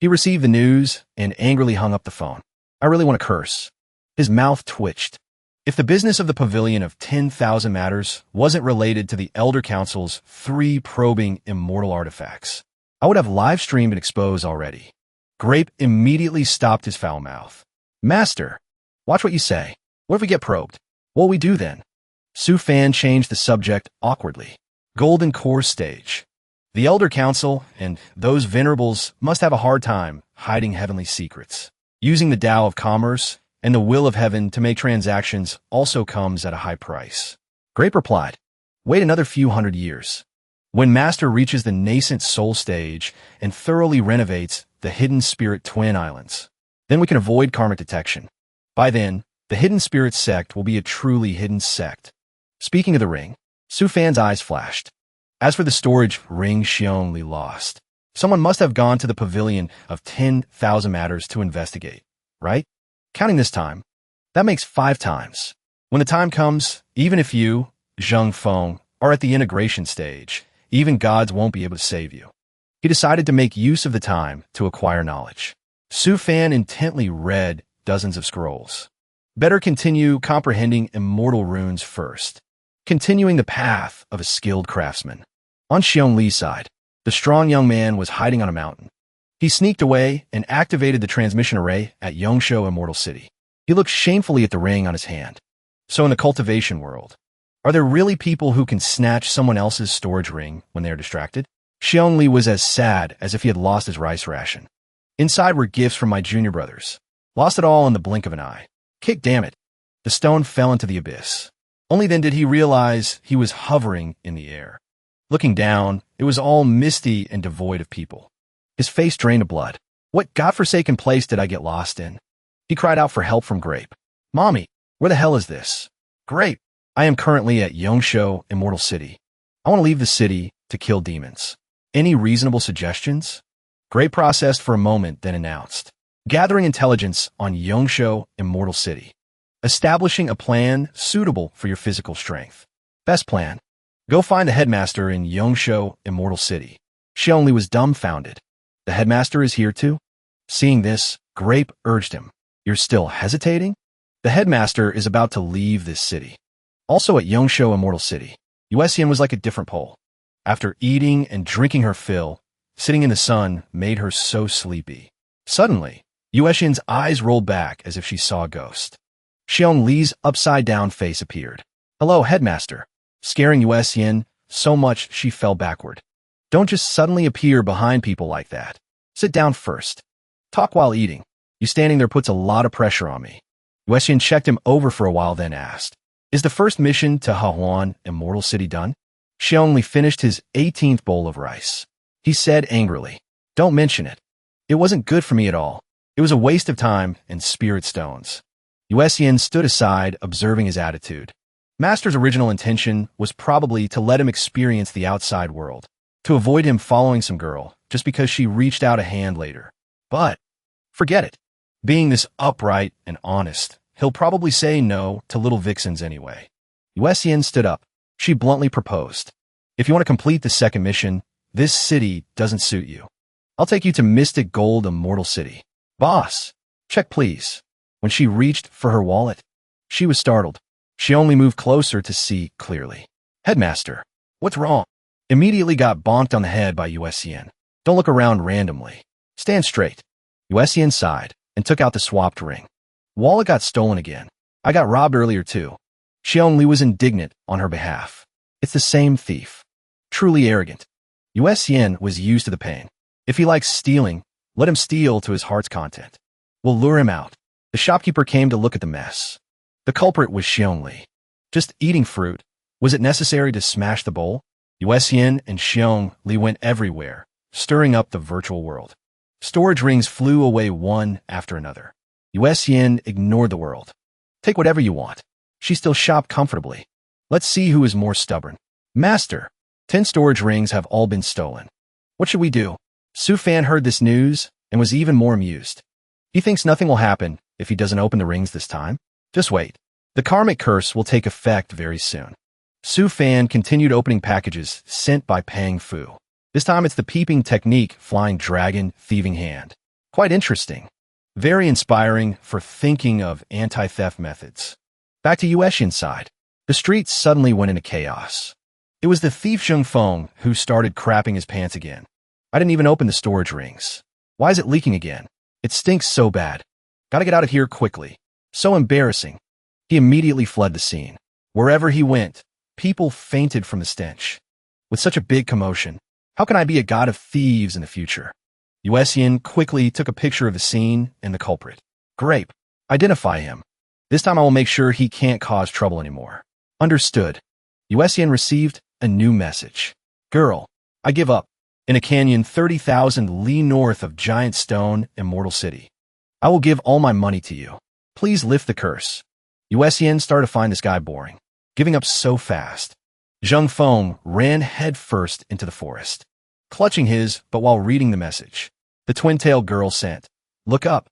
He received the news and angrily hung up the phone. I really want to curse. His mouth twitched. If the business of the Pavilion of 10,000 Matters wasn't related to the Elder Council's 3 probing immortal artifacts, I would have live-streamed and exposed already. Grape immediately stopped his foul mouth. Master, watch what you say. What if we get probed? What'll we do then? Su Fan changed the subject awkwardly. Golden Core Stage. The Elder Council and those venerables must have a hard time hiding heavenly secrets. Using the Tao of commerce and the will of heaven to make transactions also comes at a high price. Grape replied, wait another few hundred years. When Master reaches the nascent soul stage and thoroughly renovates the hidden spirit twin islands, then we can avoid karmic detection. By then, the hidden spirit sect will be a truly hidden sect. Speaking of the ring, Su Fan's eyes flashed. As for the storage ring she only lost, someone must have gone to the Pavilion of 10,000 Matters to investigate, right? Counting this time, that makes 5 times. When the time comes, even if you, Zheng Feng, are at the integration stage, even gods won't be able to save you. He decided to make use of the time to acquire knowledge. Su Fan intently read dozens of scrolls. Better continue comprehending immortal runes first, continuing the path of a skilled craftsman. On Xiong Li's side, the strong young man was hiding on a mountain. He sneaked away and activated the transmission array at Yongsho Immortal City. He looked shamefully at the ring on his hand. So in the cultivation world, are there really people who can snatch someone else's storage ring when they are distracted? Xiong Li was as sad as if he had lost his rice ration. Inside were gifts from my junior brothers. Lost it all in the blink of an eye. Kick damn it. The stone fell into the abyss. Only then did he realize he was hovering in the air. Looking down, it was all misty and devoid of people. His face drained of blood. What godforsaken place did I get lost in? He cried out for help from Grape. Mommy, where the hell is this? Grape, I am currently at Yongsho Immortal City. I want to leave the city to kill demons. Any reasonable suggestions? Grape processed for a moment, then announced. Gathering intelligence on Yongsho Immortal City. Establishing a plan suitable for your physical strength. Best plan. Go find the headmaster in Yongsho Immortal City. She only was dumbfounded. The headmaster is here too? Seeing this, Grape urged him. You're still hesitating? The headmaster is about to leave this city. Also at Yongsho Immortal City, Yuesian was like a different pole. After eating and drinking her fill, sitting in the sun made her so sleepy. Suddenly, Yuesian's eyes rolled back as if she saw a ghost. Xiong Li's upside-down face appeared. Hello, headmaster. Scaring Yuesian so much she fell backward. Don't just suddenly appear behind people like that. Sit down first. Talk while eating. You standing there puts a lot of pressure on me. Yuesian checked him over for a while, then asked, is the first mission to Hahuan Immortal City done? Xiong Li finished his 18th bowl of rice. He said angrily, don't mention it. It wasn't good for me at all. It was a waste of time and spirit stones. Yuesian stood aside, observing his attitude. Master's original intention was probably to let him experience the outside world, to avoid him following some girl just because she reached out a hand later. But forget it. Being this upright and honest, he'll probably say no to little vixens anyway. Yuesian stood up. She bluntly proposed. If you want to complete the second mission, this city doesn't suit you. I'll take you to Mystic Gold Immortal City. Boss, check please. When she reached for her wallet, she was startled. She only moved closer to see clearly. Headmaster, what's wrong? Immediately got bonked on the head by Yuesian. Don't look around randomly. Stand straight. Yuesian sighed and took out the swapped ring. Wallet got stolen again. I got robbed earlier too. Xiong Li was indignant on her behalf. It's the same thief. Truly arrogant. US Yin was used to the pain. If he likes stealing, let him steal to his heart's content. We'll lure him out. The shopkeeper came to look at the mess. The culprit was Xiongli. Just eating fruit. Was it necessary to smash the bowl? US Yin and Xiongli went everywhere, stirring up the virtual world. Storage rings flew away one after another. US Yin ignored the world. Take whatever you want. She still shopped comfortably. Let's see who is more stubborn. Master, 10 storage rings have all been stolen. What should we do? Su Fan heard this news and was even more amused. He thinks nothing will happen if he doesn't open the rings this time. Just wait. The karmic curse will take effect very soon. Su Fan continued opening packages sent by Pang Fu. This time it's the peeping technique, flying dragon, thieving hand. Quite interesting. Very inspiring for thinking of anti-theft methods. Back to Yueshin's side. The streets suddenly went into chaos. It was the thief Zheng Feng who started crapping his pants again. I didn't even open the storage rings. Why is it leaking again? It stinks so bad. Gotta get out of here quickly. So embarrassing. He immediately fled the scene. Wherever he went, people fainted from the stench. With such a big commotion, how can I be a god of thieves in the future? US Yin quickly took a picture of the scene and the culprit. Grape. Identify him. This time I will make sure he can't cause trouble anymore. Understood. US Yin received a new message. Girl, I give up. In a canyon 30,000 li north of Giant Stone, Immortal City. I will give all my money to you. Please lift the curse. US Yin started to find this guy boring. Giving up so fast. Zheng Feng ran headfirst into the forest. Clutching his, but while reading the message. The twin-tailed girl sent. Look up.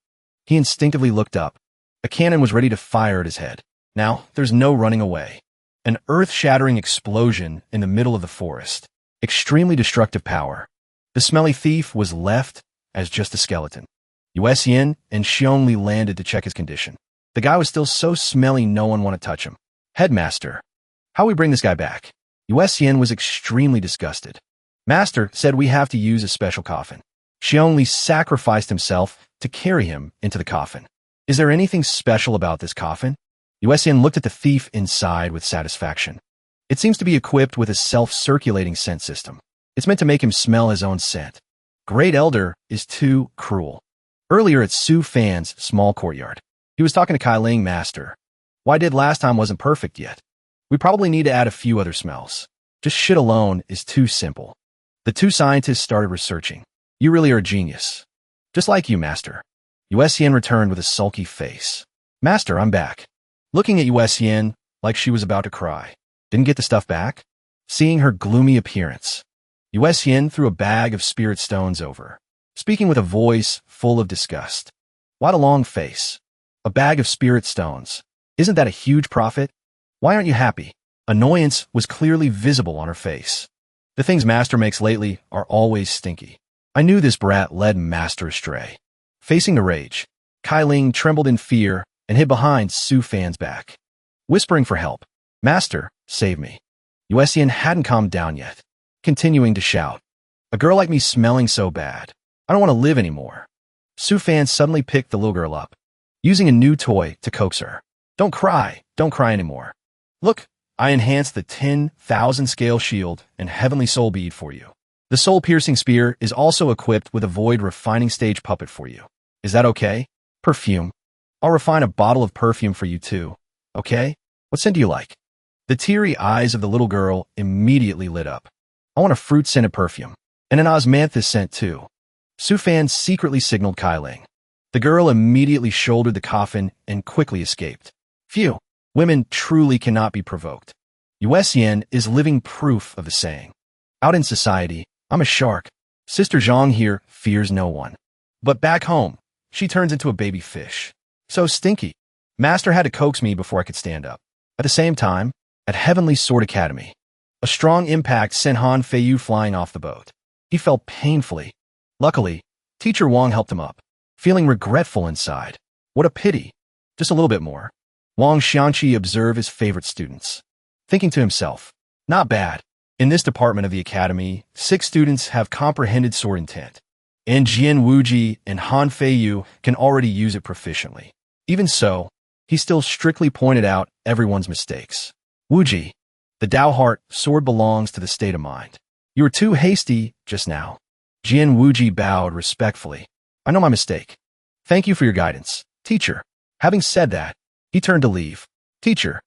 He instinctively looked up. A cannon was ready to fire at his head. Now, there's no running away. An earth-shattering explosion in the middle of the forest. Extremely destructive power. The smelly thief was left as just a skeleton. US Yin and Xiongli landed to check his condition. The guy was still so smelly no one wanted to touch him. Headmaster, how we bring this guy back? US Yin was extremely disgusted. Master said we have to use a special coffin. Xiongli sacrificed himself to carry him into the coffin. Is there anything special about this coffin? US Yin looked at the thief inside with satisfaction. It seems to be equipped with a self-circulating scent system. It's meant to make him smell his own scent. Great Elder is too cruel. Earlier at Su Fan's small courtyard, he was talking to Kai Ling Master. Why did last time wasn't perfect yet? We probably need to add a few other smells. Just shit alone is too simple. The two scientists started researching. You really are a genius. Just like you, Master. US Yin returned with a sulky face. Master, I'm back. Looking at US Yin like she was about to cry. Didn't get the stuff back? Seeing her gloomy appearance, US Yin threw a bag of spirit stones over, speaking with a voice full of disgust. What a long face. A bag of spirit stones. Isn't that a huge profit? Why aren't you happy? Annoyance was clearly visible on her face. The things Master makes lately are always stinky. I knew this brat led Master astray. Facing the rage, Kai Ling trembled in fear and hid behind Su Fan's back, whispering for help. Master, save me. US Yin hadn't calmed down yet, continuing to shout. A girl like me smelling so bad. I don't want to live anymore. Su Fan suddenly picked the little girl up, using a new toy to coax her. Don't cry anymore. Look, I enhanced the 10,000 scale shield and heavenly soul bead for you. The soul-piercing spear is also equipped with a void refining stage puppet for you. Is that okay? Perfume. I'll refine a bottle of perfume for you too. Okay? What scent do you like? The teary eyes of the little girl immediately lit up. I want a fruit-scented perfume. And an osmanthus scent too. Su Fan secretly signaled Kai Ling. The girl immediately shouldered the coffin and quickly escaped. Phew. Women truly cannot be provoked. US Yin is living proof of the saying. Out in society, I'm a shark. Sister Zhang here fears no one. But back home, she turns into a baby fish. So stinky. Master had to coax me before I could stand up. At the same time, at Heavenly Sword Academy, a strong impact sent Han Feiyu flying off the boat. He fell painfully. Luckily, Teacher Wang helped him up, feeling regretful inside. What a pity. Just a little bit more. Wang Xianqi observed his favorite students, thinking to himself, not bad. In this department of the academy, 6 students have comprehended sword intent, and Jian Wuji and Han Feiyu can already use it proficiently. Even so, he still strictly pointed out everyone's mistakes. Wuji, the Tao Heart sword belongs to the state of mind. You were too hasty just now. Jian Wuji bowed respectfully. I know my mistake. Thank you for your guidance, teacher. Having said that, he turned to leave. Teacher,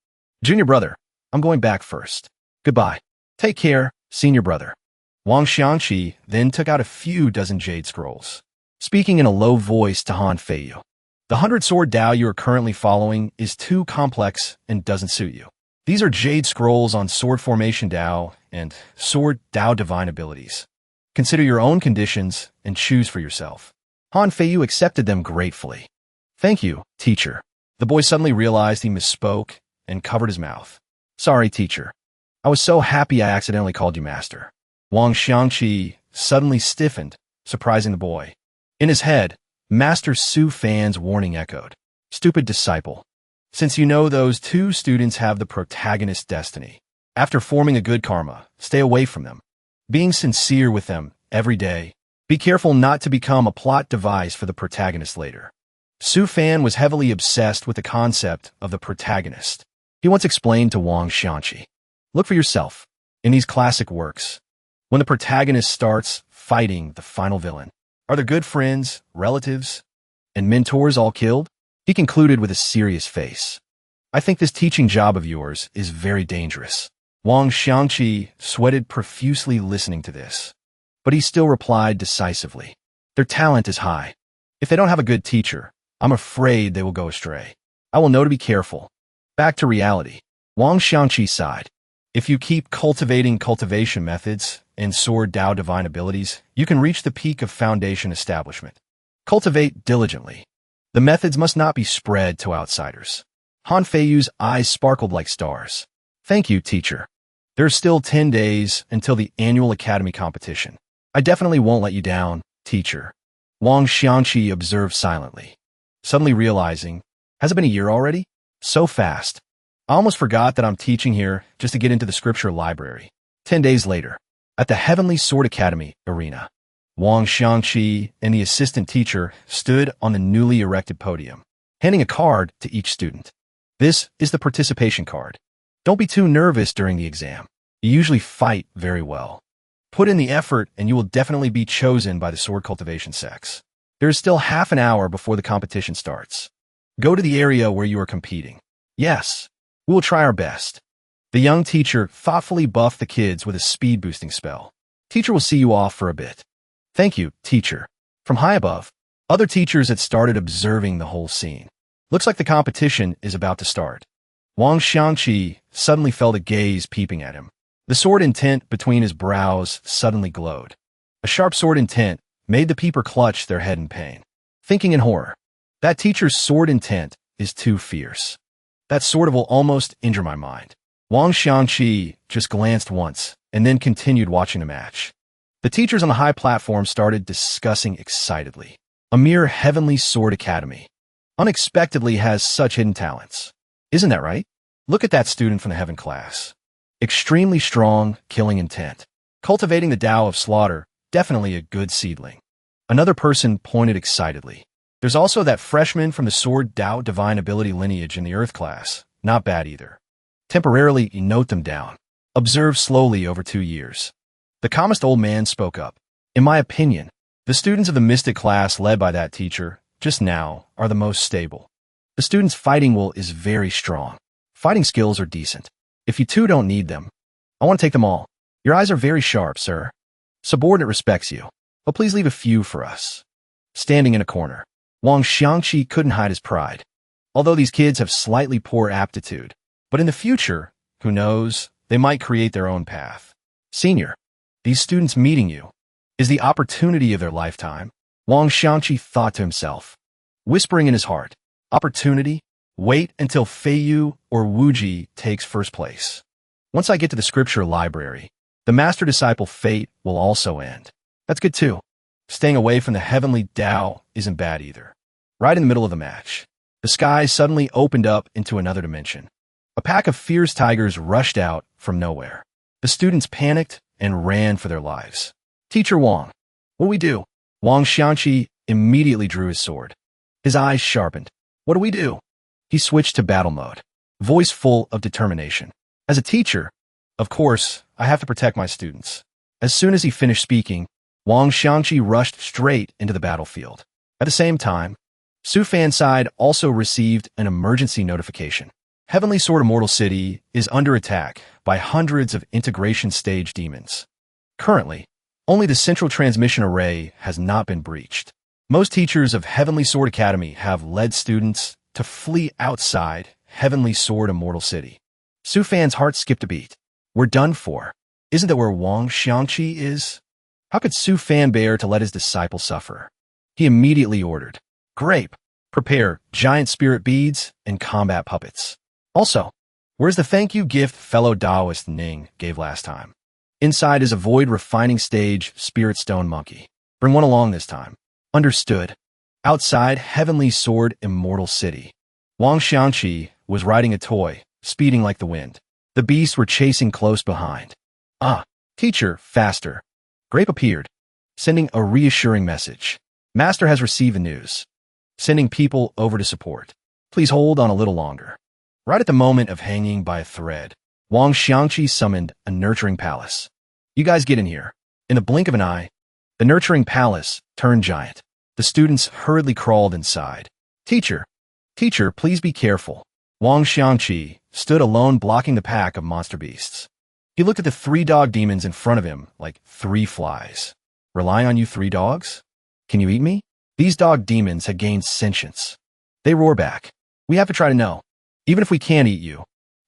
junior brother, I'm going back first. Goodbye. Take care, senior brother. Wang Xiangqi then took out a few dozen jade scrolls, speaking in a low voice to Han Feiyu. The 100-sword Dao you are currently following is too complex and doesn't suit you. These are jade scrolls on sword formation Dao and sword Dao divine abilities. Consider your own conditions and choose for yourself. Han Feiyu accepted them gratefully. Thank you, teacher. The boy suddenly realized he misspoke and covered his mouth. Sorry, teacher. I was so happy I accidentally called you master. Wang Xiangqi suddenly stiffened, surprising the boy. In his head, Master Su Fan's warning echoed. Stupid disciple. Since you know those two students have the protagonist's destiny, after forming a good karma, stay away from them. Being sincere with them every day. Be careful not to become a plot device for the protagonist later. Su Fan was heavily obsessed with the concept of the protagonist. He once explained to Wang Xiangqi, look for yourself in these classic works. When the protagonist starts fighting the final villain, are their good friends, relatives, and mentors all killed? He concluded with a serious face. I think this teaching job of yours is very dangerous. Wang Xiangqi sweated profusely listening to this, but he still replied decisively. Their talent is high. If they don't have a good teacher, I'm afraid they will go astray. I will know to be careful. Back to reality. Wang Xiangqi sighed. If you keep cultivating cultivation methods and sword Dao divine abilities, you can reach the peak of foundation establishment. Cultivate diligently. The methods must not be spread to outsiders. Han Feiyu's eyes sparkled like stars. Thank you, teacher. There are still 10 days until the annual academy competition. I definitely won't let you down, teacher. Wang Xiangqi observed silently, suddenly realizing, has it been a year already? So fast. I almost forgot that I'm teaching here just to get into the scripture library. 10 days later, at the Heavenly Sword Academy arena, Wang Xiangqi and the assistant teacher stood on the newly erected podium, handing a card to each student. This is the participation card. Don't be too nervous during the exam. You usually fight very well. Put in the effort and you will definitely be chosen by the sword cultivation sex. There is still half an hour before the competition starts. Go to the area where you are competing. Yes, we will try our best. The young teacher thoughtfully buffed the kids with a speed-boosting spell. Teacher will see you off for a bit. Thank you, teacher. From high above, other teachers had started observing the whole scene. Looks like the competition is about to start. Wang Xiangqi suddenly felt a gaze peeping at him. The sword intent between his brows suddenly glowed. A sharp sword intent made the peeper clutch their head in pain. Thinking in horror, that teacher's sword intent is too fierce. That sword will almost injure my mind. Wang Xiangqi just glanced once and then continued watching the match. The teachers on the high platform started discussing excitedly. A mere Heavenly Sword Academy unexpectedly has such hidden talents. Isn't that right? Look at that student from the Heaven class. Extremely strong, killing intent. Cultivating the Tao of slaughter, definitely a good seedling. Another person pointed excitedly. There's also that freshman from the Sword Tao divine ability lineage in the Earth class. Not bad either. Temporarily, you note them down. Observe slowly over 2 years. The calmest old man spoke up. In my opinion, the students of the Mystic class led by that teacher, just now, are the most stable. The student's fighting will is very strong. Fighting skills are decent. If you two don't need them, I want to take them all. Your eyes are very sharp, sir. Subordinate respects you, but please leave a few for us. Standing in a corner, Wang Xiangqi couldn't hide his pride. Although these kids have slightly poor aptitude, but in the future, who knows, they might create their own path. Senior, these students meeting you is the opportunity of their lifetime. Wang Xiangqi thought to himself, whispering in his heart, opportunity? Wait until Feiyu or Wuji takes first place. Once I get to the scripture library, the master-disciple fate will also end. That's good too. Staying away from the heavenly Tao isn't bad either. Right in the middle of the match, the sky suddenly opened up into another dimension. A pack of fierce tigers rushed out from nowhere. The students panicked and ran for their lives. Teacher Wang, what do we do? Wang Xiangqi immediately drew his sword. His eyes sharpened. What do we do? He switched to battle mode, voice full of determination. As a teacher, of course, I have to protect my students. As soon as he finished speaking, Wang Xiangqi rushed straight into the battlefield. At the same time, Su Fan's side also received an emergency notification. Heavenly Sword Immortal City is under attack by hundreds of integration stage demons. Currently, only the central transmission array has not been breached. Most teachers of Heavenly Sword Academy have led students to flee outside Heavenly Sword Immortal City. Su Fan's heart skipped a beat. We're done for. Isn't that where Wang Xiangqi is? How could Su Fan bear to let his disciple suffer? He immediately ordered, Grape, prepare giant spirit beads and combat puppets. Also, where's the thank you gift fellow Taoist Ning gave last time? Inside is a void refining stage spirit stone monkey. Bring one along this time. Understood. Outside Heavenly Sword Immortal City, Wang Xiangqi was riding a toy, speeding like the wind. The beasts were chasing close behind. Ah, teacher, faster. Grape appeared, sending a reassuring message. Master has received the news. Sending people over to support. Please hold on a little longer. Right at the moment of hanging by a thread, Wang Xiangqi summoned a nurturing palace. You guys get in here. In the blink of an eye, the nurturing palace turned giant. The students hurriedly crawled inside. Teacher, please be careful. Wang Xiangqi stood alone blocking the pack of monster beasts. He looked at the 3 dog demons in front of him like 3 flies. Rely on you 3 dogs? Can you eat me? These dog demons had gained sentience. They roar back. We have to try to know. Even if we can't eat you,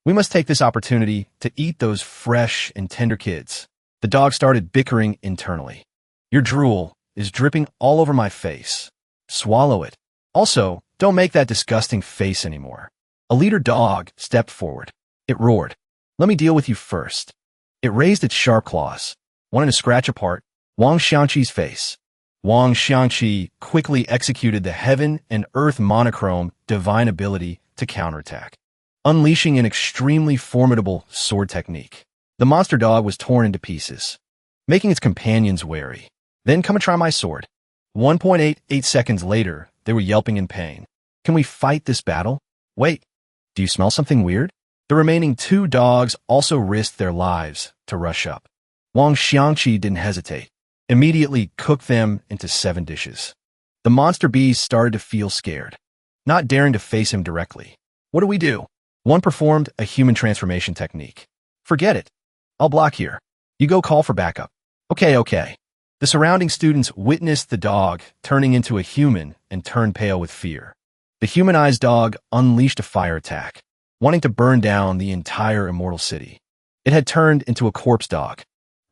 we must take this opportunity to eat those fresh and tender kids. The dogs started bickering internally. Your drool is dripping all over my face. Swallow it. Also, don't make that disgusting face anymore. A leader dog stepped forward. It roared. Let me deal with you first. It raised its sharp claws, wanting to scratch apart Wang Xiangqi's face. Wang Xiangqi quickly executed the heaven and earth monochrome divine ability to counterattack, unleashing an extremely formidable sword technique. The monster dog was torn into pieces, making its companions wary. Then come and try my sword. 1.88 seconds later, they were yelping in pain. Can we fight this battle? Wait, do you smell something weird? The remaining 2 dogs also risked their lives to rush up. Wang Xiangqi didn't hesitate, immediately cooked them into 7 dishes. The monster beasts started to feel scared, not daring to face him directly. What do we do? One performed a human transformation technique. Forget it. I'll block here. You go call for backup. Okay. The surrounding students witnessed the dog turning into a human and turned pale with fear. The humanized dog unleashed a fire attack, wanting to burn down the entire immortal city. It had turned into a corpse dog.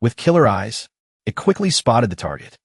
With killer eyes, it quickly spotted the target.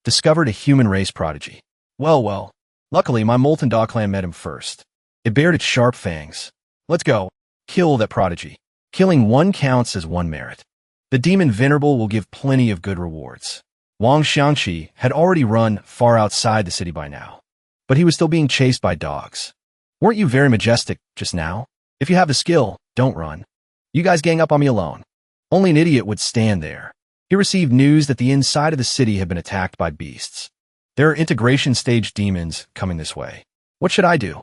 Discovered a human race prodigy. Well. Luckily, my molten dog clan met him first. It bared its sharp fangs. Let's go. Kill that prodigy. Killing 1 counts as 1 merit. The demon venerable will give plenty of good rewards. Wang Xiangqi had already run far outside the city by now, but he was still being chased by dogs. Weren't you very majestic just now? If you have the skill, don't run. You guys gang up on me alone. Only an idiot would stand there. He received news that the inside of the city had been attacked by beasts. There are integration stage demons coming this way. What should I do?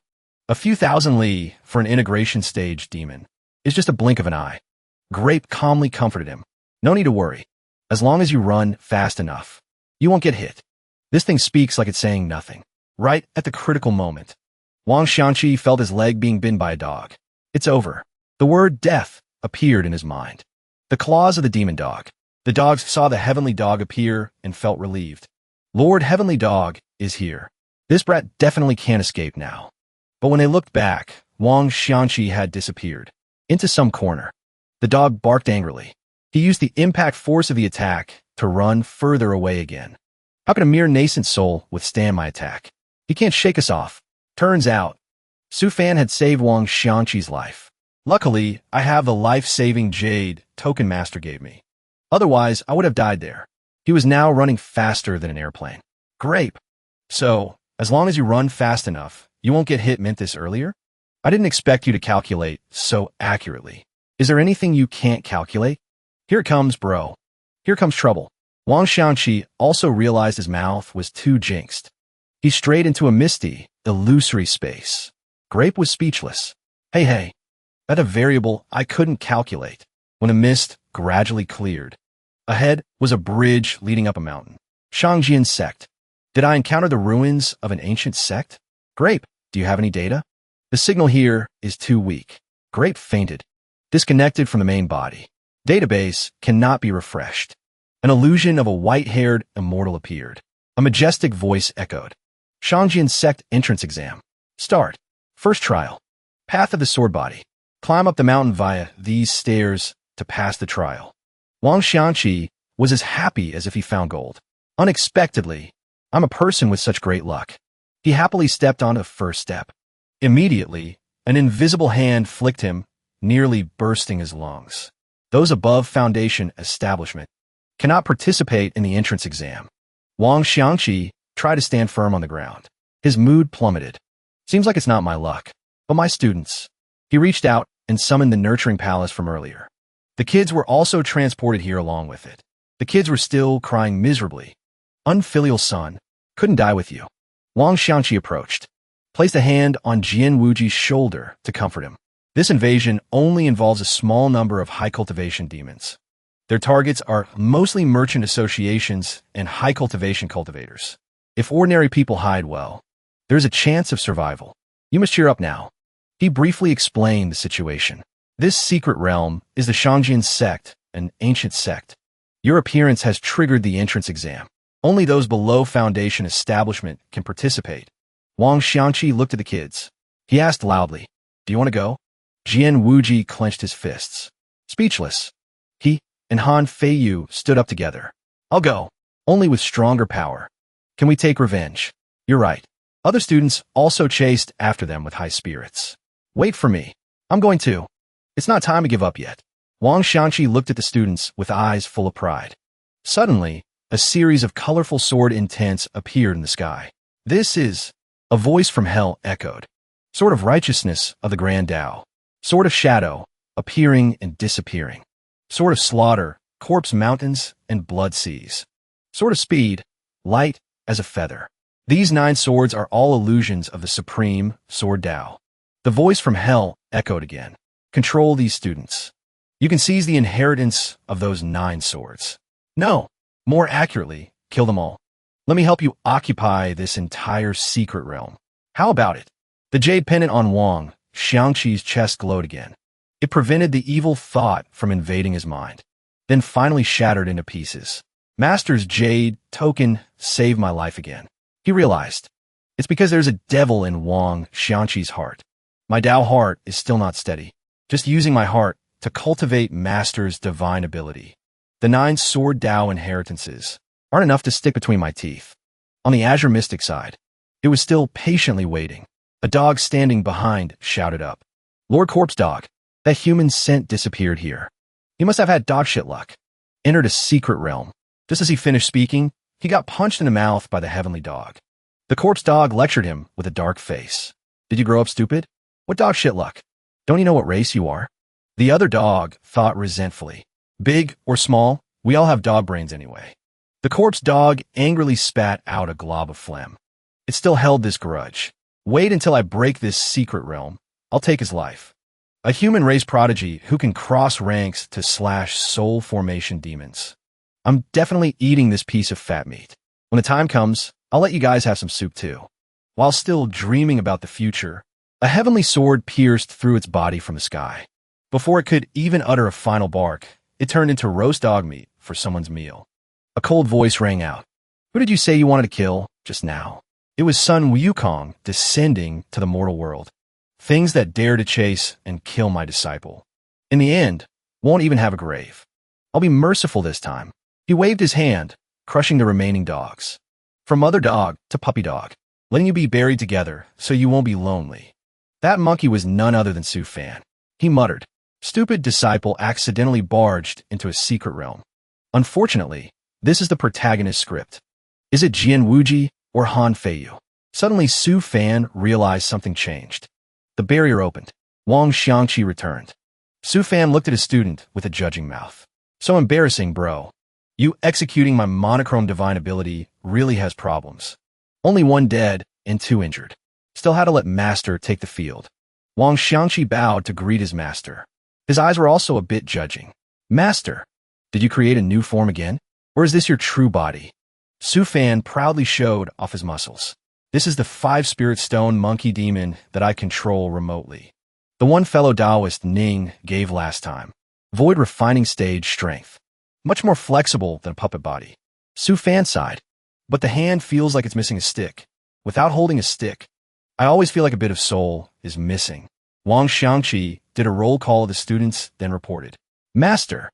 A few thousand li for an integration stage demon is just a blink of an eye. Grape calmly comforted him. No need to worry. As long as you run fast enough, you won't get hit. This thing speaks like it's saying nothing. Right at the critical moment, Wang Xiangqi felt his leg being bitten by a dog. It's over. The word death appeared in his mind. The claws of the demon dog. The dogs saw the heavenly dog appear and felt relieved. Lord Heavenly Dog is here. This brat definitely can't escape now. But when they looked back, Wang Xiangqi had disappeared into some corner. The dog barked angrily. He used the impact force of the attack to run further away again. How can a mere nascent soul withstand my attack? He can't shake us off. Turns out, Su Fan had saved Wang Xiangqi's life. Luckily, I have the life-saving jade token master gave me. Otherwise, I would have died there. He was now running faster than an airplane. Grape. So, as long as you run fast enough, you won't get hit meant this earlier? I didn't expect you to calculate so accurately. Is there anything you can't calculate? Here it comes, bro. Here comes trouble. Wang Xiangqi also realized his mouth was too jinxed. He strayed into a misty, illusory space. Grape was speechless. Hey. That a variable I couldn't calculate. When the mist gradually cleared, Ahead was a bridge leading up a mountain. Shangjian sect. Did I encounter the ruins of an ancient sect? Grape, do you have any data? The signal here is too weak. Grape fainted. Disconnected from the main body. Database cannot be refreshed. An illusion of a white-haired immortal appeared. A majestic voice echoed. Shangjian sect entrance exam. Start. First trial. Path of the sword body. Climb up the mountain via these stairs to pass the trial. Wang Xiangqi was as happy as if he found gold. Unexpectedly, I'm a person with such great luck. He happily stepped on the first step. Immediately, an invisible hand flicked him, nearly bursting his lungs. Those above foundation establishment cannot participate in the entrance exam. Wang Xiangqi tried to stand firm on the ground. His mood plummeted. Seems like it's not my luck, but my students. He reached out and summoned the nurturing palace from earlier. The kids were also transported here along with it. The kids were still crying miserably. Unfilial son, couldn't die with you. Wang Xiangqi approached, placed a hand on Jian Wuji's shoulder to comfort him. This invasion only involves a small number of high cultivation demons. Their targets are mostly merchant associations and high cultivation cultivators. If ordinary people hide well, there's a chance of survival. You must cheer up now. He briefly explained the situation. This secret realm is the Shangjian sect, an ancient sect. Your appearance has triggered the entrance exam. Only those below foundation establishment can participate. Wang Xiangqi looked at the kids. He asked loudly, do you want to go? Jian Wuji clenched his fists. Speechless. He and Han Feiyu stood up together. I'll go, only with stronger power. Can we take revenge? You're right. Other students also chased after them with high spirits. Wait for me. I'm going too. It's not time to give up yet. Wang Xiangqi looked at the students with eyes full of pride. Suddenly, a series of colorful sword intents appeared in the sky. This is... A voice from hell echoed. Sword of righteousness of the Grand Tao. Sword of shadow, appearing and disappearing. Sword of slaughter, corpse mountains and blood seas. Sword of speed, light as a feather. These 9 swords are all illusions of the supreme Sword Tao. The voice from hell echoed again. Control these students. You can seize the inheritance of those 9 swords. No, more accurately, kill them all. Let me help you occupy this entire secret realm. How about it? The jade pendant on Wang Xiangqi's chest glowed again. It prevented the evil thought from invading his mind, then finally shattered into pieces. Master's jade token saved my life again. He realized, it's because there's a devil in Wang Xiangqi's heart. My Tao heart is still not steady, just using my heart to cultivate Master's divine ability. The 9 sword Tao inheritances aren't enough to stick between my teeth. On the Azure Mystic side, it was still patiently waiting. A dog standing behind shouted up. Lord Corpse Dog, that human scent disappeared here. He must have had dog shit luck. Entered a secret realm. Just as he finished speaking, he got punched in the mouth by the heavenly dog. The corpse dog lectured him with a dark face. Did you grow up stupid? What dog shit luck? Don't you know what race you are? The other dog thought resentfully. Big or small, we all have dog brains anyway. The corpse dog angrily spat out a glob of phlegm. It still held this grudge. Wait until I break this secret realm. I'll take his life. A human race prodigy who can cross ranks to slash soul formation demons. I'm definitely eating this piece of fat meat. When the time comes, I'll let you guys have some soup too. While still dreaming about the future, a heavenly sword pierced through its body from the sky. Before it could even utter a final bark, it turned into roast dog meat for someone's meal. A cold voice rang out. Who did you say you wanted to kill just now? It was Sun Wukong descending to the mortal world. Things that dare to chase and kill my disciple. In the end, won't even have a grave. I'll be merciful this time. He waved his hand, crushing the remaining dogs. From mother dog to puppy dog, letting you be buried together so you won't be lonely. That monkey was none other than Su Fan. He muttered. Stupid disciple accidentally barged into a secret realm. Unfortunately, this is the protagonist's script. Is it Jian Wuji or Han Feiyu? Suddenly, Su Fan realized something changed. The barrier opened. Wang Xiangqi returned. Su Fan looked at his student with a judging mouth. So embarrassing, bro. You executing my monochrome divine ability really has problems. Only 1 dead and 2 injured. Still had to let Master take the field. Wang Xiangqi bowed to greet his master. His eyes were also a bit judging. Master, Did you create a new form again? Or is this your true body? Su Fan proudly showed off his muscles. This is the 5-spirit stone monkey demon that I control remotely. The one fellow Taoist Ning gave last time. Void refining stage strength. Much more flexible than a puppet body. Su Fan sighed. But the hand feels like it's missing a stick. Without holding a stick, I always feel like a bit of soul is missing. Wang Xiangqi did a roll call of the students, then reported. Master,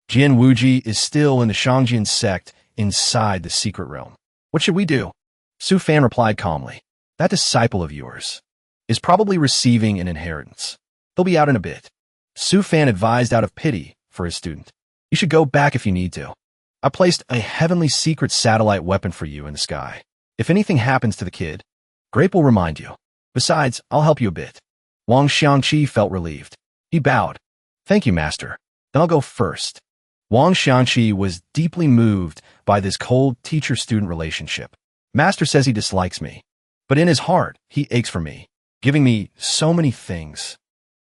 Jian Wuji is still in the Shangjian sect inside the secret realm. What should we do? Su Fan replied calmly. That disciple of yours is probably receiving an inheritance. He'll be out in a bit. Su Fan advised out of pity for his student. You should go back if you need to. I placed a heavenly secret satellite weapon for you in the sky. If anything happens to the kid, Grape will remind you. Besides, I'll help you a bit. Wang Xiangqi felt relieved. He bowed. Thank you, Master. Then I'll go first. Wang Xiangqi was deeply moved by this cold teacher-student relationship. Master says he dislikes me, but in his heart, he aches for me, giving me so many things.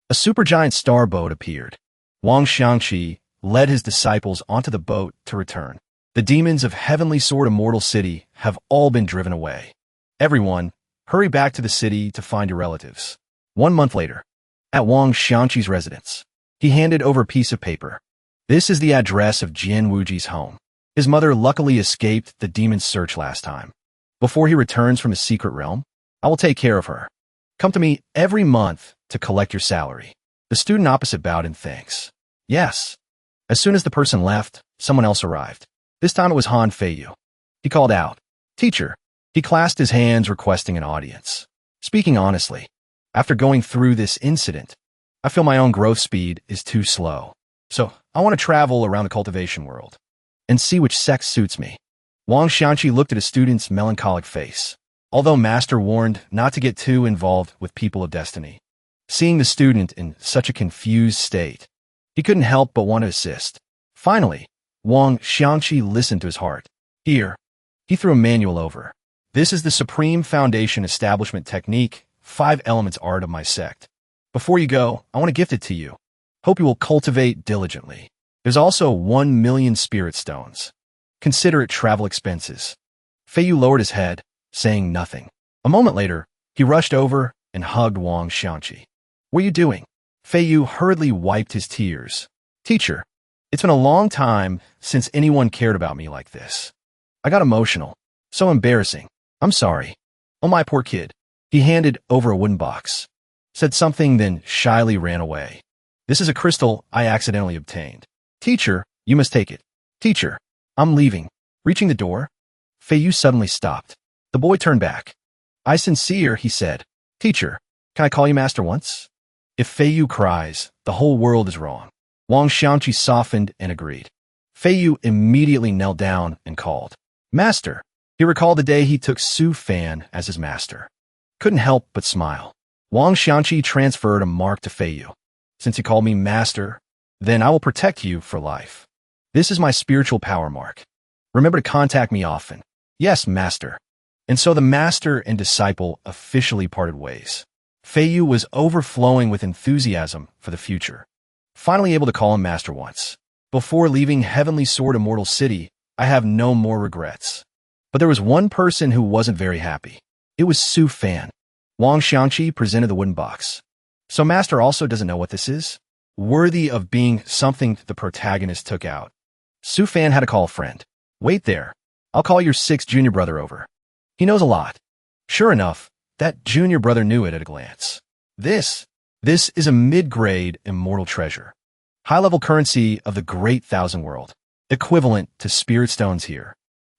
A supergiant star boat appeared. Wang Xiangqi led his disciples onto the boat to return. The demons of Heavenly Sword Immortal City have all been driven away. Everyone, hurry back to the city to find your relatives. 1 month later, at Wang Xiangqi's residence, he handed over a piece of paper. This is the address of Jian Wuji's home. His mother luckily escaped the demon's search last time. Before he returns from his secret realm, I will take care of her. Come to me every month to collect your salary. The student opposite bowed in thanks. Yes. As soon as the person left, someone else arrived. This time it was Han Feiyu. He called out, Teacher. He clasped his hands requesting an audience. Speaking honestly, after going through this incident, I feel my own growth speed is too slow. So I want to travel around the cultivation world and see which sect suits me. Wang Xiangqi looked at his student's melancholic face, although Master warned not to get too involved with people of destiny. Seeing the student in such a confused state, he couldn't help but want to assist. Finally, Wang Xiangqi listened to his heart. Here, he threw a manual over. This is the Supreme Foundation Establishment Technique, 5 Elements Art of my sect. Before you go, I want to gift it to you. Hope you will cultivate diligently. There's also 1 million spirit stones. Consider it travel expenses. Feiyu lowered his head, saying nothing. A moment later, he rushed over and hugged Wang Xiangqi. What are you doing? Feiyu hurriedly wiped his tears. Teacher, it's been a long time since anyone cared about me like this. I got emotional. So embarrassing. I'm sorry. Oh, my poor kid. He handed over a wooden box, said something, then shyly ran away. This is a crystal I accidentally obtained. Teacher, you must take it. Teacher, I'm leaving. Reaching the door, Feiyu suddenly stopped. The boy turned back. I sincere, he said. Teacher, can I call you master once? If Feiyu cries, the whole world is wrong. Wang Xiangqi softened and agreed. Feiyu immediately knelt down and called. Master. He recalled the day he took Su Fan as his master. Couldn't help but smile. Wang Xiangqi transferred a mark to Feiyu. Since he called me master, then I will protect you for life. This is my spiritual power mark. Remember to contact me often. Yes, master. And so the master and disciple officially parted ways. Feiyu was overflowing with enthusiasm for the future. Finally able to call him master once. Before leaving Heavenly Sword Immortal City, I have no more regrets. But there was one person who wasn't very happy. It was Su Fan. Wang Xiangqi presented the wooden box. So master also doesn't know what this is? Worthy of being something the protagonist took out. Su Fan had to call a friend. Wait there. I'll call your 6th junior brother over. He knows a lot. Sure enough, that junior brother knew it at a glance. This is a mid-grade immortal treasure. High-level currency of the Great Thousand World. Equivalent to spirit stones here.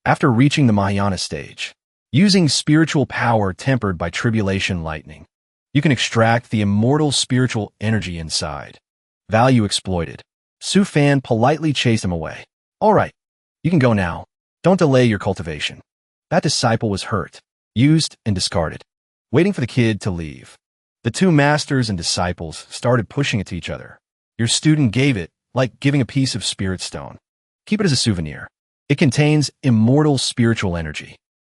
After reaching the Mahayana stage, using spiritual power tempered by tribulation lightning, you can extract the immortal spiritual energy inside. Value exploited. Su Fan politely chased him away. All right, you can go now. Don't delay your cultivation. That disciple was hurt, used, and discarded, waiting for the kid to leave. The 2 masters and disciples started pushing it to each other. Your student gave it, like giving a piece of spirit stone. Keep it as a souvenir. It contains immortal spiritual energy.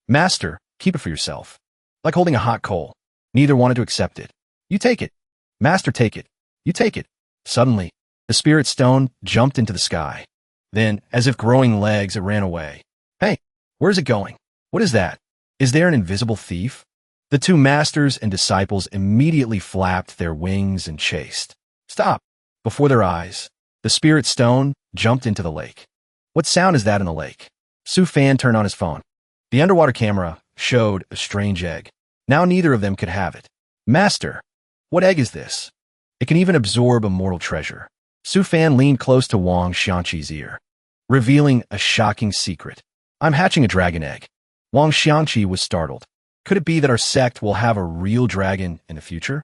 Master, keep it for yourself. Like holding a hot coal. Neither wanted to accept it. You take it. Master, take it. You take it. Suddenly, the spirit stone jumped into the sky. Then, as if growing legs, it ran away. Hey, where's it going? What is that? Is there an invisible thief? The two masters and disciples immediately flapped their wings and chased. Stop! Before their eyes, the spirit stone jumped into the lake. What sound is that in the lake? Su Fan turned on his phone. The underwater camera showed a strange egg. Now neither of them could have it. Master, what egg is this? It can even absorb a mortal treasure. Su Fan leaned close to Wang Xianqi's ear, revealing a shocking secret. I'm hatching a dragon egg. Wang Xianqi was startled. Could it be that our sect will have a real dragon in the future?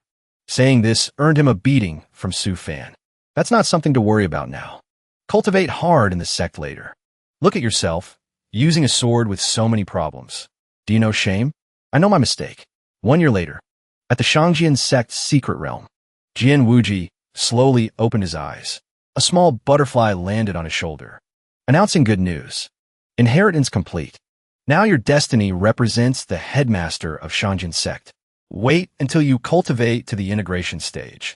Saying this earned him a beating from Su Fan. That's not something to worry about now. Cultivate hard in the sect later. Look at yourself, using a sword with so many problems. Do you know shame? I know my mistake. 1 year later, at the Shangjian sect's secret realm, Jian Wuji slowly opened his eyes. A small butterfly landed on his shoulder, announcing good news. Inheritance complete. Now your destiny represents the headmaster of Shangjian sect. Wait until you cultivate to the integration stage.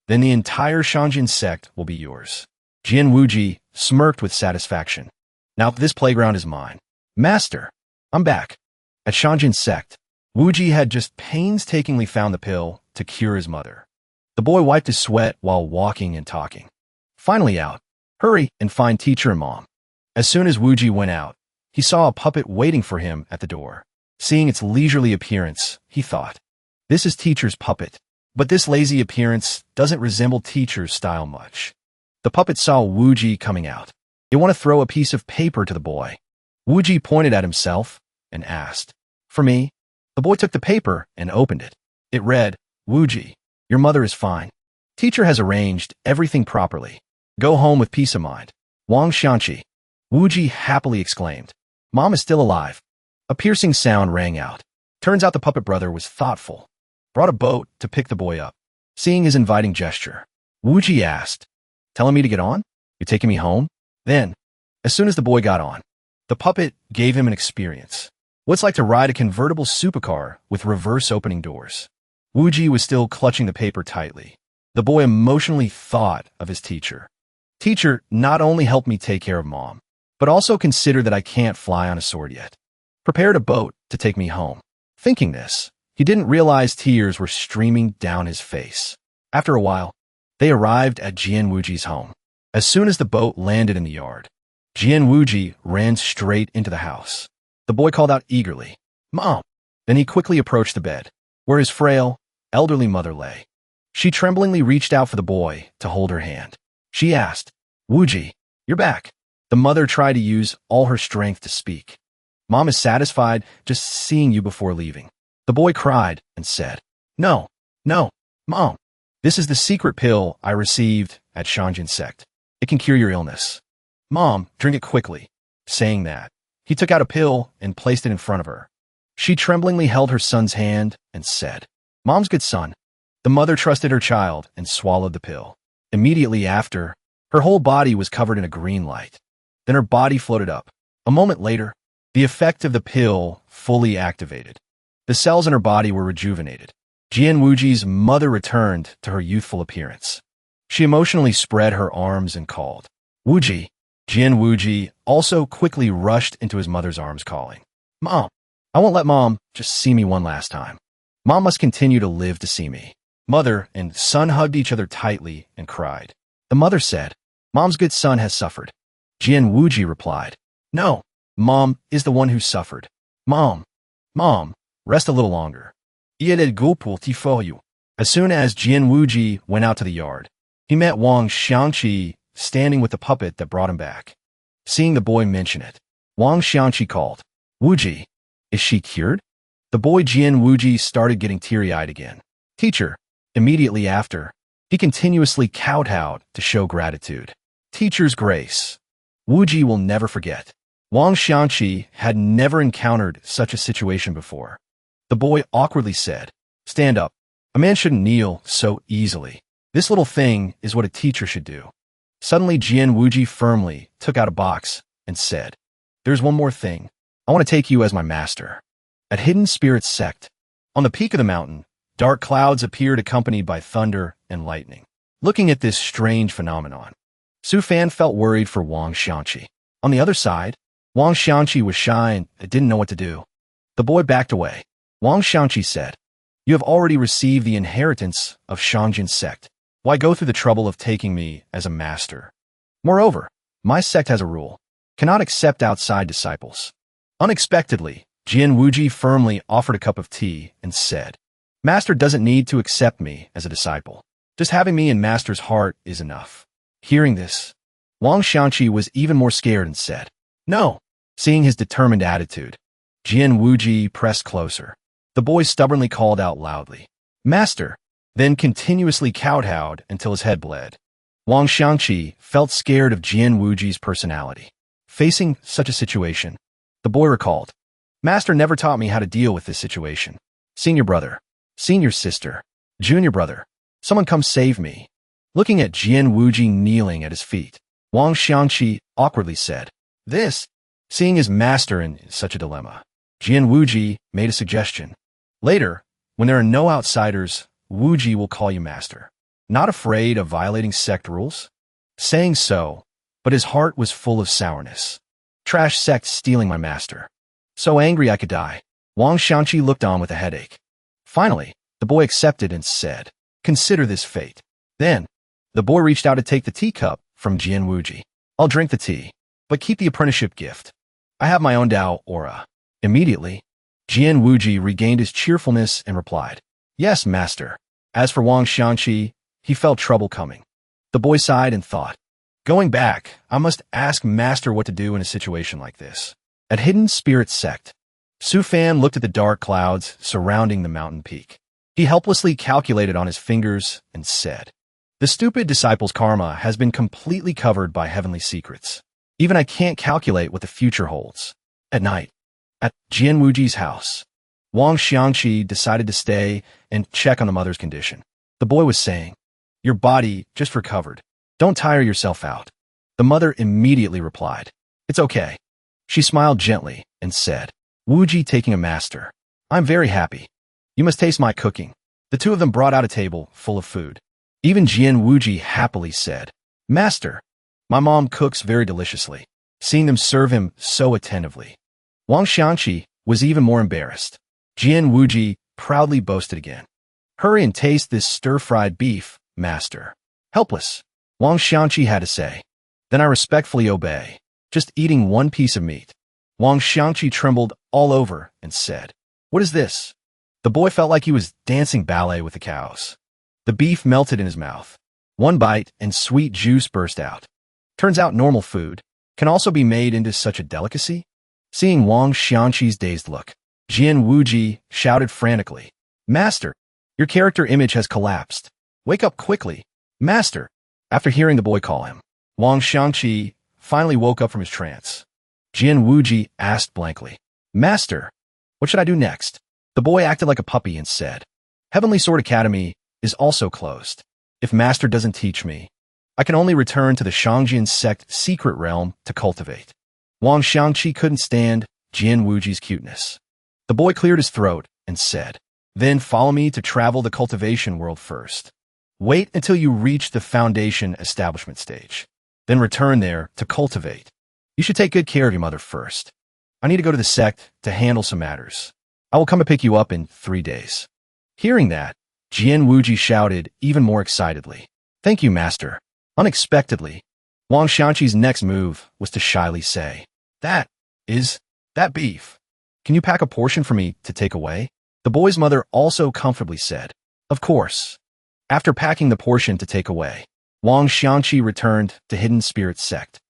Then the entire Shangjian sect will be yours. Jian Wuji smirked with satisfaction. Now this playground is mine. Master, I'm back. At Shangjian sect, Wuji had just painstakingly found the pill to cure his mother. The boy wiped his sweat while walking and talking. Finally out. Hurry and find teacher and mom. As soon as Wuji went out, he saw a puppet waiting for him at the door. Seeing its leisurely appearance, he thought, this is teacher's puppet. But this lazy appearance doesn't resemble teacher's style much. The puppet saw Wuji coming out. You want to throw a piece of paper to the boy? Wuji pointed at himself and asked, for me? The boy took the paper and opened it. It read, Wuji, your mother is fine. Teacher has arranged everything properly. Go home with peace of mind. Wang Xianqi. Wuji happily exclaimed. Mom is still alive. A piercing sound rang out. Turns out the puppet brother was thoughtful. Brought a boat to pick the boy up. Seeing his inviting gesture, Wuji asked, telling me to get on? You taking me home? Then, as soon as the boy got on, the puppet gave him an experience. What's like to ride a convertible supercar with reverse opening doors? Wuji was still clutching the paper tightly. The boy emotionally thought of his teacher. Teacher not only helped me take care of mom, but also consider that I can't fly on a sword yet. Prepared a boat to take me home. Thinking this, he didn't realize tears were streaming down his face. After a while, they arrived at Jian Wuji's home. As soon as the boat landed in the yard, Jian Wuji ran straight into the house. The boy called out eagerly, Mom! Then he quickly approached the bed, where his frail, elderly mother lay. She tremblingly reached out for the boy to hold her hand. She asked, Wuji, you're back. The mother tried to use all her strength to speak. Mom is satisfied just seeing you before leaving. The boy cried and said, No, Mom. This is the secret pill I received at Shangjian sect. It can cure your illness. Mom, drink it quickly. Saying that, he took out a pill and placed it in front of her. She tremblingly held her son's hand and said, Mom's good son. The mother trusted her child and swallowed the pill. Immediately after, her whole body was covered in a green light. Then her body floated up. A moment later, the effect of the pill fully activated. The cells in her body were rejuvenated. Jian Wuji's mother returned to her youthful appearance. She emotionally spread her arms and called, Wuji. Jian Wuji also quickly rushed into his mother's arms calling, Mom, I won't let Mom just see me one last time. Mom must continue to live to see me. Mother and son hugged each other tightly and cried. The mother said, Mom's good son has suffered. Jian Wuji replied, No, Mom is the one who suffered. Mom, rest a little longer. Il est go pour for you. As soon as Jian Wuji went out to the yard, he met Wang Xianqi standing with the puppet that brought him back. Seeing the boy mention it, Wang Xianqi called, Wuji, is she cured? The boy Jian Wuji started getting teary-eyed again. Teacher. Immediately after, he continuously kowtowed to show gratitude. Teacher's grace. Wuji will never forget. Wang Xianqi had never encountered such a situation before. The boy awkwardly said, Stand up. A man shouldn't kneel so easily. This little thing is what a teacher should do. Suddenly, Jian Wuji firmly took out a box and said, There's one more thing. I want to take you as my master. At Hidden Spirit Sect, on the peak of the mountain, dark clouds appeared accompanied by thunder and lightning. Looking at this strange phenomenon, Su Fan felt worried for Wang Xianqi. On the other side, Wang Xianqi was shy and didn't know what to do. The boy backed away. Wang Xianqi said, "You have already received the inheritance of Shangjin sect. Why go through the trouble of taking me as a master? Moreover, my sect has a rule. Cannot accept outside disciples." Unexpectedly, Jian Wuji firmly offered a cup of tea and said, "Master doesn't need to accept me as a disciple. Just having me in Master's heart is enough." Hearing this, Wang Xianqi was even more scared and said, "No." Seeing his determined attitude, Jian Wuji pressed closer. The boy stubbornly called out loudly, "Master," then continuously kowtowed until his head bled. Wang Xianqi felt scared of Jian Wuji's personality. Facing such a situation, the boy recalled, "Master never taught me how to deal with this situation. Senior brother, senior sister, junior brother, someone come save me." Looking at Jian Wuji kneeling at his feet, Wang Xianqi awkwardly said, "This." Seeing his master in such a dilemma, Jian Wuji made a suggestion. "Later, when there are no outsiders, Wuji will call you master. Not afraid of violating sect rules?" Saying so, but his heart was full of sourness. Trash sect stealing my master. So angry I could die. Wang Xianqi looked on with a headache. Finally, the boy accepted and said, "Consider this fate." Then, the boy reached out to take the teacup from Jian Wuji. "I'll drink the tea, but keep the apprenticeship gift. I have my own Dao aura." Immediately, Jian Wuji regained his cheerfulness and replied, "Yes, master." As for Wang Xianqi, he felt trouble coming. The boy sighed and thought, "Going back, I must ask master what to do in a situation like this." At Hidden Spirit Sect, Su Fan looked at the dark clouds surrounding the mountain peak. He helplessly calculated on his fingers and said, "The stupid disciple's karma has been completely covered by heavenly secrets. Even I can't calculate what the future holds." At night, at Jian Wuji's house, Wang Xianqi decided to stay and check on the mother's condition. The boy was saying, "Your body just recovered. Don't tire yourself out." The mother immediately replied, "It's okay." She smiled gently and said, "Wuji taking a master. I'm very happy. You must taste my cooking." The two of them brought out a table full of food. Even Jian Wuji happily said, "Master, my mom cooks very deliciously." Seeing them serve him so attentively, Wang Xianqi was even more embarrassed. Jian Wuji proudly boasted again, "Hurry and taste this stir-fried beef, master." Helpless, Wang Xianqi had to say, "Then I respectfully obey. Just eating one piece of meat." Wang Xianqi trembled all over and said, "What is this?" The boy felt like he was dancing ballet with the cows. The beef melted in his mouth. One bite and sweet juice burst out. Turns out normal food can also be made into such a delicacy. Seeing Wang Xianqi's dazed look, Jian Wuji shouted frantically, "Master, your character image has collapsed. Wake up quickly, master." After hearing the boy call him, Wang Xianqi finally woke up from his trance. Jian Wuji asked blankly, "Master, what should I do next?" The boy acted like a puppy and said, "Heavenly Sword Academy is also closed. If master doesn't teach me, I can only return to the Shangjin sect secret realm to cultivate." Wang Xianqi couldn't stand Jian Wuji's cuteness. The boy cleared his throat and said, "Then follow me to travel the cultivation world first. Wait until you reach the foundation establishment stage. Then return there to cultivate. You should take good care of your mother first. I need to go to the sect to handle some matters. I will come to pick you up in 3 days." Hearing that, Jian Wuji shouted even more excitedly, "Thank you, master." Unexpectedly, Wang Xianqi's next move was to shyly say, That beef. Can you pack a portion for me to take away?" The boy's mother also comfortably said, "Of course." After packing the portion to take away, Wang Xianqi returned to Hidden Spirit Sect.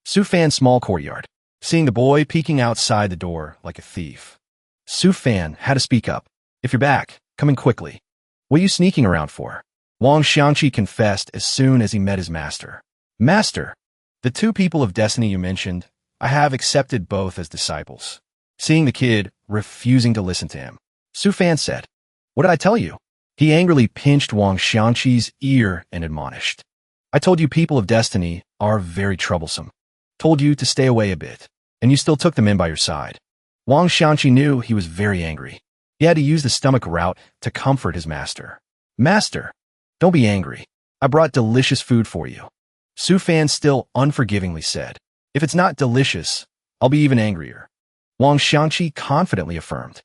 Su Fan's small courtyard, seeing the boy peeking outside the door like a thief. Su Fan had to speak up. "If you're back, come in quickly. What are you sneaking around for?" Wang Xianqi confessed as soon as he met his master. "Master, the 2 people of destiny you mentioned, I have accepted both as disciples." Seeing the kid refusing to listen to him, Su Fan said, "What did I tell you?" He angrily pinched Wang Xianqi's ear and admonished, "I told you people of destiny are very troublesome. Told you to stay away a bit, and you still took them in by your side." Wang Xianqi knew he was very angry. He had to use the stomach route to comfort his master. "Master, don't be angry. I brought delicious food for you." Su Fan still unforgivingly said, "If it's not delicious, I'll be even angrier." Wang Xiangqi confidently affirmed,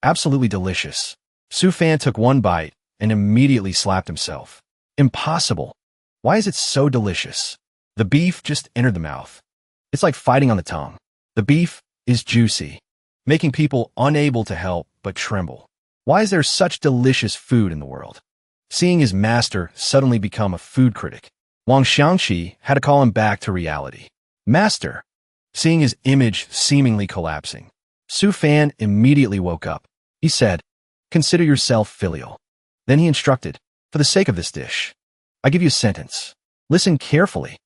"Absolutely delicious." Su Fan took one bite and immediately slapped himself. "Impossible. Why is it so delicious?" The beef just entered the mouth. It's like fighting on the tongue. The beef is juicy, making people unable to help but tremble. Why is there such delicious food in the world? Seeing his master suddenly become a food critic, Wang Xiangqi had to call him back to reality. "Master!" Seeing his image seemingly collapsing, Su Fan immediately woke up. He said, "Consider yourself filial." Then he instructed, "For the sake of this dish, I give you a sentence. Listen carefully.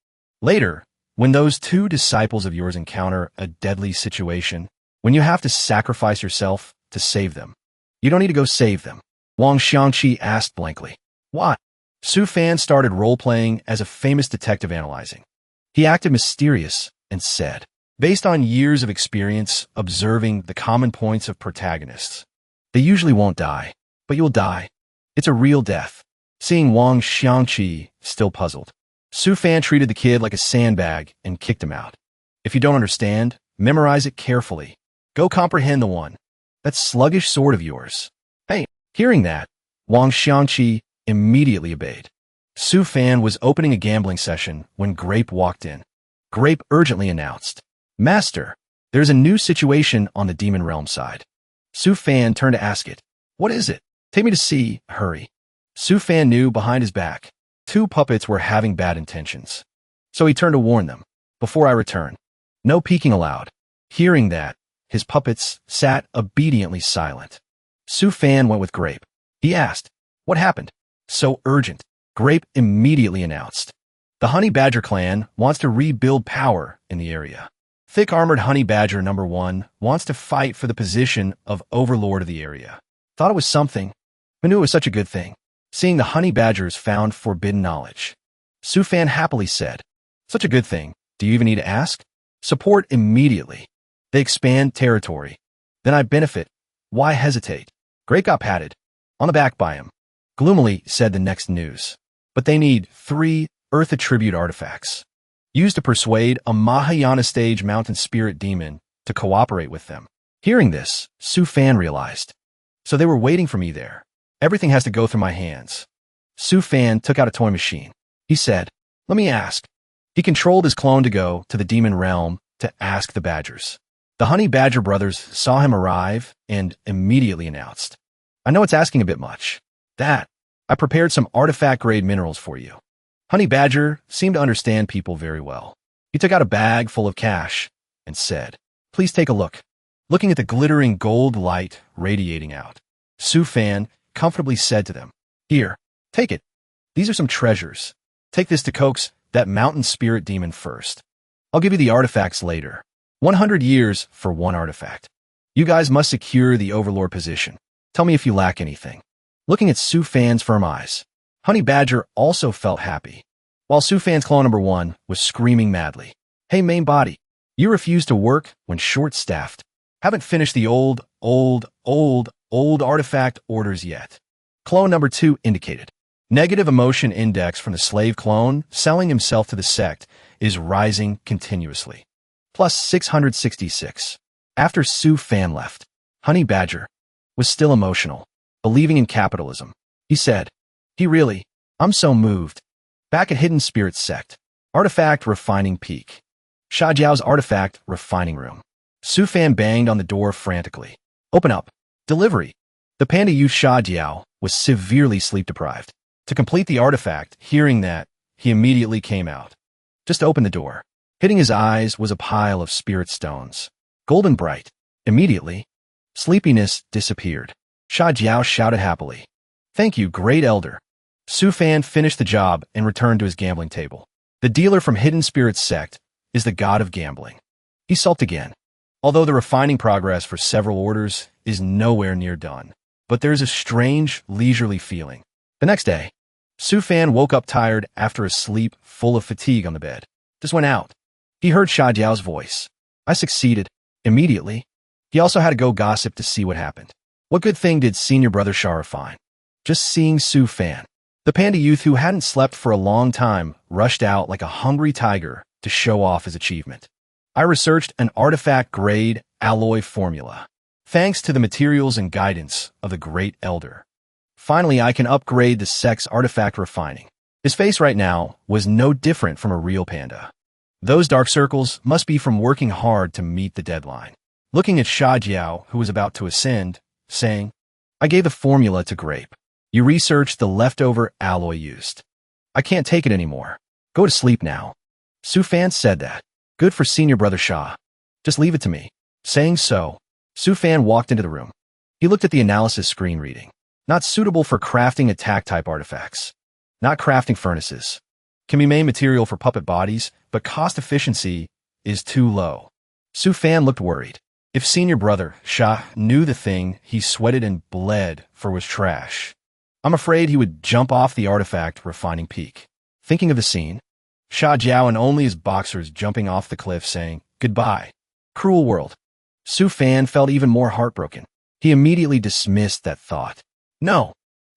Later, when those two disciples of yours encounter a deadly situation, when you have to sacrifice yourself to save them, you don't need to go save them." Wang Xiangqi asked blankly, "Why?" Su Fan started role-playing as a famous detective analyzing. He acted mysterious and said, "Based on years of experience observing the common points of protagonists, they usually won't die, but you'll die. It's a real death." Seeing Wang Xiangqi still puzzled, Su Fan treated the kid like a sandbag and kicked him out. "If you don't understand, memorize it carefully. Go comprehend the one. That sluggish sword of yours." "Hey!" Hearing that, Wang Xiangqi immediately obeyed. Su Fan was opening a gambling session when Grape walked in. Grape urgently announced, "Master, there's a new situation on the demon realm side." Su Fan turned to ask it, "What is it? Take me to see, hurry." Su Fan knew behind his back, two puppets were having bad intentions. So he turned to warn them, "Before I return, no peeking allowed." Hearing that, his puppets sat obediently silent. Su Fan went with Grape. He asked, "What happened? So urgent?" Grape immediately announced, "The Honey Badger clan wants to rebuild power in the area. Thick-armored Honey Badger #1 wants to fight for the position of overlord of the area." Thought it was something, but knew it was such a good thing. Seeing the Honey Badgers found forbidden knowledge, Su Fan happily said, "Such a good thing. Do you even need to ask? Support immediately. They expand territory. Then I benefit. Why hesitate?" Grape got patted on the back by him. Gloomily said the next news. "But they need 3 Earth Attribute artifacts, used to persuade a Mahayana stage mountain spirit demon to cooperate with them." Hearing this, Su Fan realized, "So they were waiting for me there. Everything has to go through my hands." Su Fan took out a toy machine. He said, "Let me ask." He controlled his clone to go to the demon realm to ask the Badgers. The Honey Badger brothers saw him arrive and immediately announced, "I know it's asking a bit much. That, I prepared some artifact-grade minerals for you." Honey Badger seemed to understand people very well. He took out a bag full of cash and said, "Please take a look." Looking at the glittering gold light radiating out, Su Fan comfortably said to them, "Here, take it. These are some treasures. Take this to coax that mountain spirit demon first. I'll give you the artifacts later. 100 years for one artifact. You guys must secure the overlord position. Tell me if you lack anything." Looking at Su Fan's firm eyes, Honey Badger also felt happy, while Su Fan's clone #1 was screaming madly, "Hey main body, you refuse to work when short-staffed. Haven't finished the old artifact orders yet." Clone #2 indicated, negative emotion index from the slave clone selling himself to the sect is rising continuously. Plus 666. After Su Fan left, Honey Badger was still emotional, believing in capitalism. He said, I'm so moved." Back at Hidden Spirit Sect, Artifact Refining Peak. Sha Jiao's Artifact Refining Room. Su Fan banged on the door frantically. "Open up. Delivery." The panda youth Sha Jiao was severely sleep-deprived. To complete the artifact, hearing that, he immediately came out. Just open the door. Hitting his eyes was a pile of spirit stones, golden bright. Immediately, sleepiness disappeared. Sha Jiao shouted happily, "Thank you, great elder." Su Fan finished the job and returned to his gambling table. The dealer from Hidden Spirit Sect is the god of gambling. He sulked again. Although the refining progress for several orders is nowhere near done, but there's a strange, leisurely feeling. The next day, Su Fan woke up tired after a sleep full of fatigue on the bed. Just went out. He heard Sha Jiao's voice. "I succeeded." Immediately, he also had to go gossip to see what happened. What good thing did senior brother Shara find? Just seeing Su Fan. The panda youth who hadn't slept for a long time rushed out like a hungry tiger to show off his achievement. I researched an artifact-grade alloy formula, thanks to the materials and guidance of the Great Elder. Finally, I can upgrade the sex artifact refining. His face right now was no different from a real panda. Those dark circles must be from working hard to meet the deadline. Looking at Sha Jiao, who was about to ascend, saying, I gave the formula to Grape. You researched the leftover alloy used. I can't take it anymore. Go to sleep now. Su Fan said that. Good for senior brother Sha. Just leave it to me. Saying so, Su Fan walked into the room. He looked at the analysis screen reading. Not suitable for crafting attack-type artifacts. Not crafting furnaces. Can be made material for puppet bodies, but cost efficiency is too low. Su Fan looked worried. If senior brother Sha knew the thing he sweated and bled for was trash, I'm afraid he would jump off the artifact refining peak. Thinking of the scene, Sha Jiao and only his boxers jumping off the cliff saying, goodbye. Cruel world. Su Fan felt even more heartbroken. He immediately dismissed that thought. No.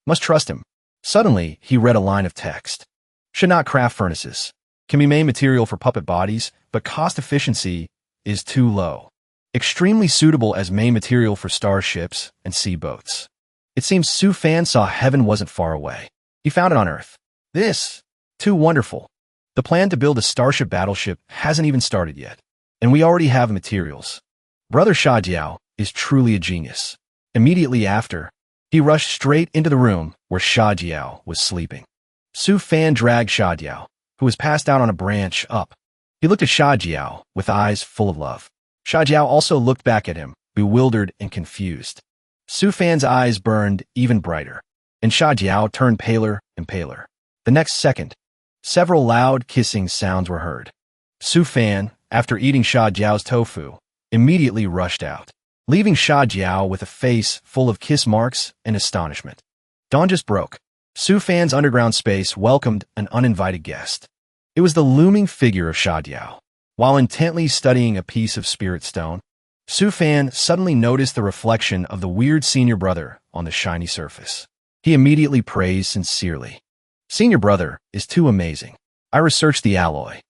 Must trust him. Suddenly, he read a line of text. Should not craft furnaces. Can be made material for puppet bodies, but cost efficiency is too low. Extremely suitable as main material for starships and sea boats. It seems Su Fan saw heaven wasn't far away. He found it on Earth. This, too wonderful. The plan to build a starship battleship hasn't even started yet, and we already have materials. Brother Sha Jiao is truly a genius. Immediately after, he rushed straight into the room where Sha Jiao was sleeping. Su Fan dragged Sha Jiao, who was passed out on a branch, up. He looked at Sha Jiao with eyes full of love. Sha Jiao also looked back at him, bewildered and confused. Su Fan's eyes burned even brighter, and Sha Jiao turned paler and paler. The next second, several loud kissing sounds were heard. Su Fan, after eating Sha Jiao's tofu, immediately rushed out, leaving Sha Jiao with a face full of kiss marks and astonishment. Dawn just broke. Su Fan's underground space welcomed an uninvited guest. It was the looming figure of Sha Jiao. While intently studying a piece of spirit stone, Su Fan suddenly noticed the reflection of the weird senior brother on the shiny surface. He immediately praised sincerely. Senior brother is too amazing. I researched the alloy.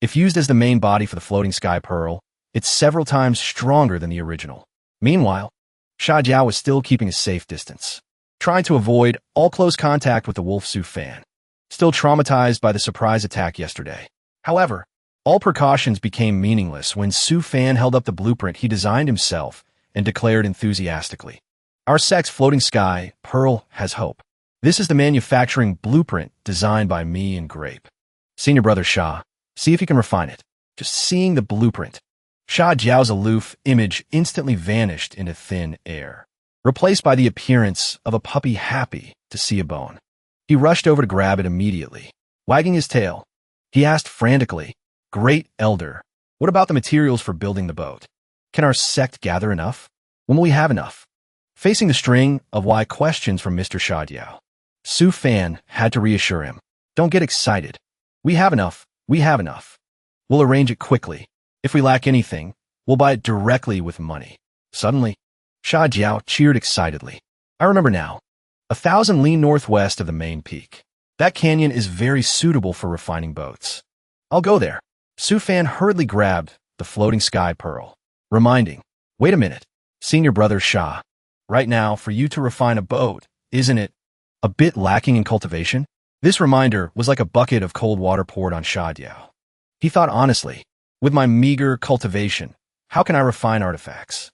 If used as the main body for the floating sky pearl, it's several times stronger than the original. Meanwhile, Sha Jiao was still keeping a safe distance, trying to avoid all close contact with the wolf Su Fan, still traumatized by the surprise attack yesterday. However, all precautions became meaningless when Su Fan held up the blueprint he designed himself and declared enthusiastically, Our sex floating sky pearl has hope. This is the manufacturing blueprint designed by me and Grape. Senior brother Sha, see if you can refine it. Just seeing the blueprint. Sha Jiao's aloof image instantly vanished into thin air, replaced by the appearance of a puppy happy to see a bone. He rushed over to grab it immediately. Wagging his tail, he asked frantically, Great Elder, what about the materials for building the boat? Can our sect gather enough? When will we have enough? Facing the string of why questions from Mr. Sha Jiao, Su Fan had to reassure him. Don't get excited. We have enough. We have enough. We'll arrange it quickly. If we lack anything, we'll buy it directly with money. Suddenly, Sha Jiao cheered excitedly. I remember now. 1,000 li northwest of the main peak. That canyon is very suitable for refining boats. I'll go there. Su Fan hurriedly grabbed the floating sky pearl, reminding, wait a minute, senior brother Sha. Right now, for you to refine a boat, isn't it a bit lacking in cultivation? This reminder was like a bucket of cold water poured on Sha Jiao. He thought honestly, with my meager cultivation, how can I refine artifacts?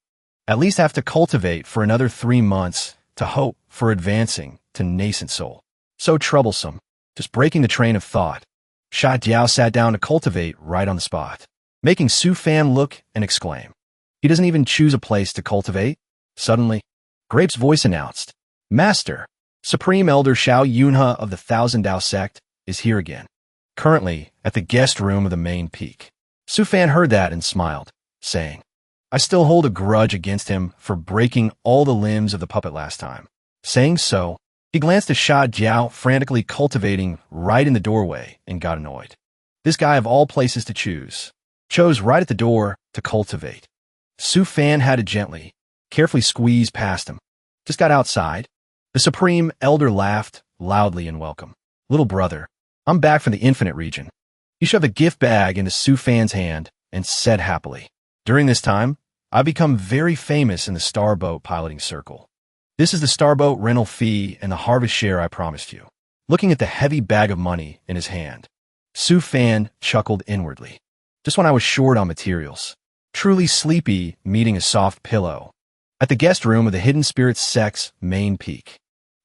At least have to cultivate for another 3 months to hope for advancing to nascent soul. So troublesome, just breaking the train of thought. Sha Jiao sat down to cultivate right on the spot, making Su Fan look and exclaim. He doesn't even choose a place to cultivate. Suddenly, Grape's voice announced, Master, Supreme Elder Shao Yunhe of the Thousand Dao sect is here again, currently at the guest room of the main peak. Su Fan heard that and smiled, saying, I still hold a grudge against him for breaking all the limbs of the puppet last time. Saying so, he glanced at Sha Jiao frantically cultivating right in the doorway and got annoyed. This guy of all places to choose, chose right at the door to cultivate. Su Fan had to gently, carefully squeeze past him. Just got outside. The Supreme Elder laughed loudly in welcome. Little brother, I'm back from the infinite region. He shoved a gift bag into Su Fan's hand and said happily, during this time, I've become very famous in the starboat piloting circle. This is the starboat rental fee and the harvest share I promised you. Looking at the heavy bag of money in his hand, Su Fan chuckled inwardly. Just when I was short on materials. Truly sleepy, meeting a soft pillow. At the guest room of the Hidden Spirit Sect's main peak,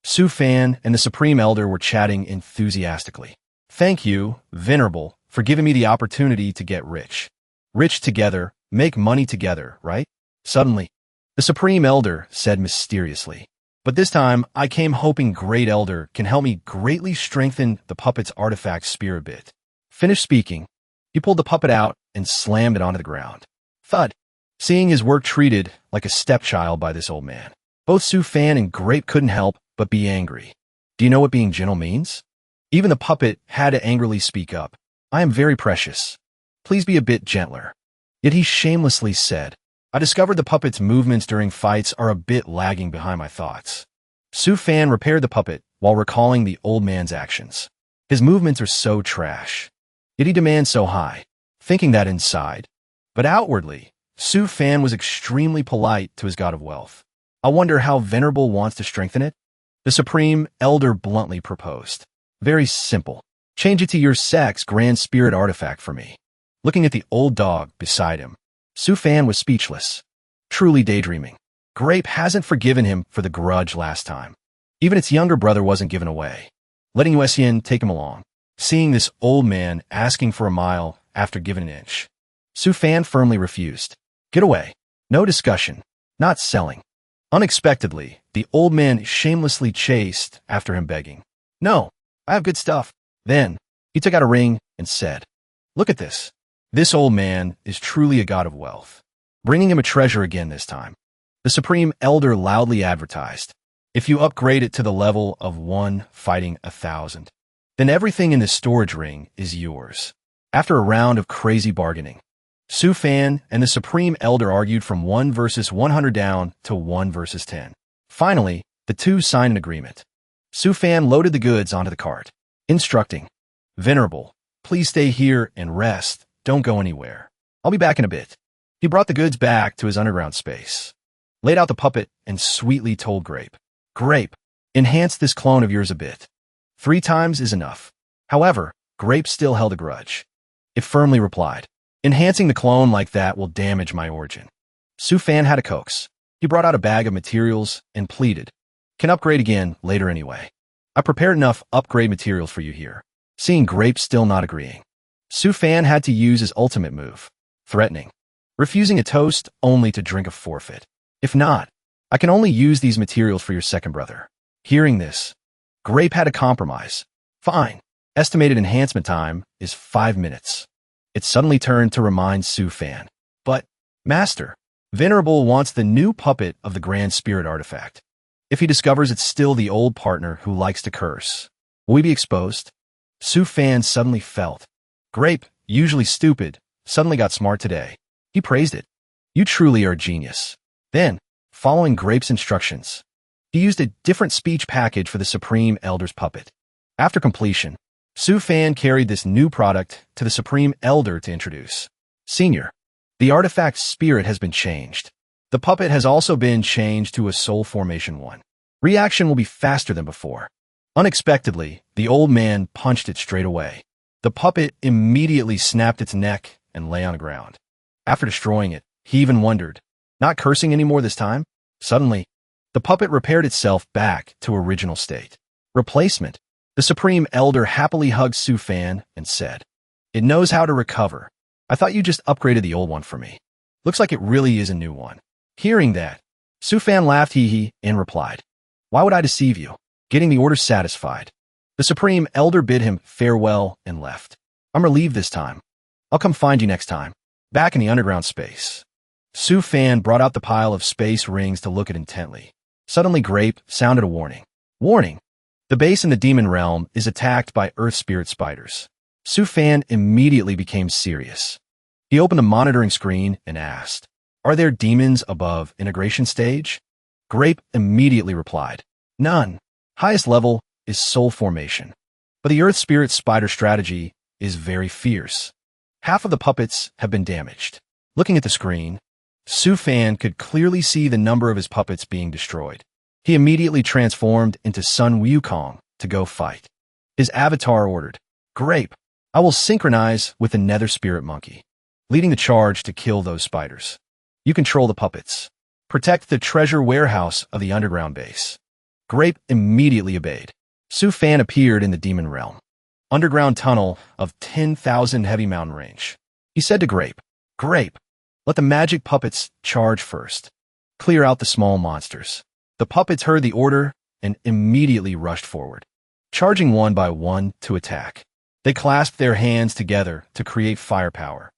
Su Fan and the Supreme Elder were chatting enthusiastically. Thank you, Venerable, for giving me the opportunity to get rich. Rich together, make money together, right? Suddenly, the Supreme Elder said mysteriously. But this time, I came hoping Great Elder can help me greatly strengthen the puppet's artifact spear a bit. Finished speaking, he pulled the puppet out and slammed it onto the ground. Thud. Seeing his work treated like a stepchild by this old man, both Su Fan and Grape couldn't help but be angry. Do you know what being gentle means? Even the puppet had to angrily speak up. I am very precious. Please be a bit gentler. Yet he shamelessly said, I discovered the puppet's movements during fights are a bit lagging behind my thoughts. Su Fan repaired the puppet while recalling the old man's actions. His movements are so trash. Yet he demands so high, thinking that inside. But outwardly, Su Fan was extremely polite to his god of wealth. I wonder how Venerable wants to strengthen it? The Supreme Elder bluntly proposed. Very simple. Change it to your sect's Grand Spirit artifact for me. Looking at the old dog beside him, Su Fan was speechless, truly daydreaming. Grape hasn't forgiven him for the grudge last time. Even its younger brother wasn't given away, letting Yuesian take him along. Seeing this old man asking for a mile after giving an inch, Su Fan firmly refused. Get away. No discussion. Not selling. Unexpectedly, the old man shamelessly chased after him begging. No, I have good stuff. Then, he took out a ring and said, look at this. This old man is truly a god of wealth. Bringing him a treasure again this time. The Supreme Elder loudly advertised, if you upgrade it to the level of 1 fighting 1,000, then everything in this storage ring is yours. After a round of crazy bargaining, Su Fan and the Supreme Elder argued from 1 versus 100 down to 1 versus 10. Finally, the two signed an agreement. Su Fan loaded the goods onto the cart, instructing, Venerable, please stay here and rest. Don't go anywhere. I'll be back in a bit. He brought the goods back to his underground space, laid out the puppet, and sweetly told Grape, Grape, enhance this clone of yours a bit. 3 times is enough. However, Grape still held a grudge. It firmly replied, enhancing the clone like that will damage my origin. Su Fan had a coax. He brought out a bag of materials and pleaded, can upgrade again later anyway. I prepared enough upgrade materials for you here. Seeing Grape still not agreeing, Su Fan had to use his ultimate move, threatening, refusing a toast only to drink a forfeit. If not, I can only use these materials for your second brother. Hearing this, Grape had a compromise. Fine. Estimated enhancement time is 5 minutes. It suddenly turned to remind Su Fan. But, Master, Venerable wants the new puppet of the Grand Spirit artifact. If he discovers it's still the old partner who likes to curse, will we be exposed? Su Fan suddenly felt. Grape, usually stupid, suddenly got smart today. He praised it. You truly are a genius. Then, following Grape's instructions, he used a different speech package for the Supreme Elder's puppet. After completion, Su Fan carried this new product to the Supreme Elder to introduce. Senior, the artifact's spirit has been changed. The puppet has also been changed to a soul formation 1. Reaction will be faster than before. Unexpectedly, the old man punched it straight away. The puppet immediately snapped its neck and lay on the ground. After destroying it, he even wondered, not cursing anymore this time? Suddenly, the puppet repaired itself back to original state. Replacement. The Supreme Elder happily hugged Su Fan and said, it knows how to recover. I thought you just upgraded the old one for me. Looks like it really is a new one. Hearing that, Su Fan laughed hee-hee and replied, why would I deceive you? Getting the order satisfied. The Supreme Elder bid him farewell and left. I'm relieved this time. I'll come find you next time. Back in the underground space, Su Fan brought out the pile of space rings to look at intently. Suddenly Grape sounded a warning. Warning! The base in the demon realm is attacked by earth spirit spiders. Su Fan immediately became serious. He opened the monitoring screen and asked, are there demons above integration stage? Grape immediately replied, none. Highest level, is soul formation. But the Earth Spirit Spider strategy is very fierce. Half of the puppets have been damaged. Looking at the screen, Su Fan could clearly see the number of his puppets being destroyed. He immediately transformed into Sun Wukong to go fight. His avatar ordered, "Grape, I will synchronize with the Nether Spirit Monkey," leading the charge to kill those spiders. "You control the puppets. Protect the treasure warehouse of the underground base." Grape immediately obeyed. Su Fan appeared in the demon realm, underground tunnel of 10,000 heavy mountain range. He said to Grape, "Grape, let the magic puppets charge first. Clear out the small monsters." The puppets heard the order and immediately rushed forward, charging one by one to attack. They clasped their hands together to create firepower.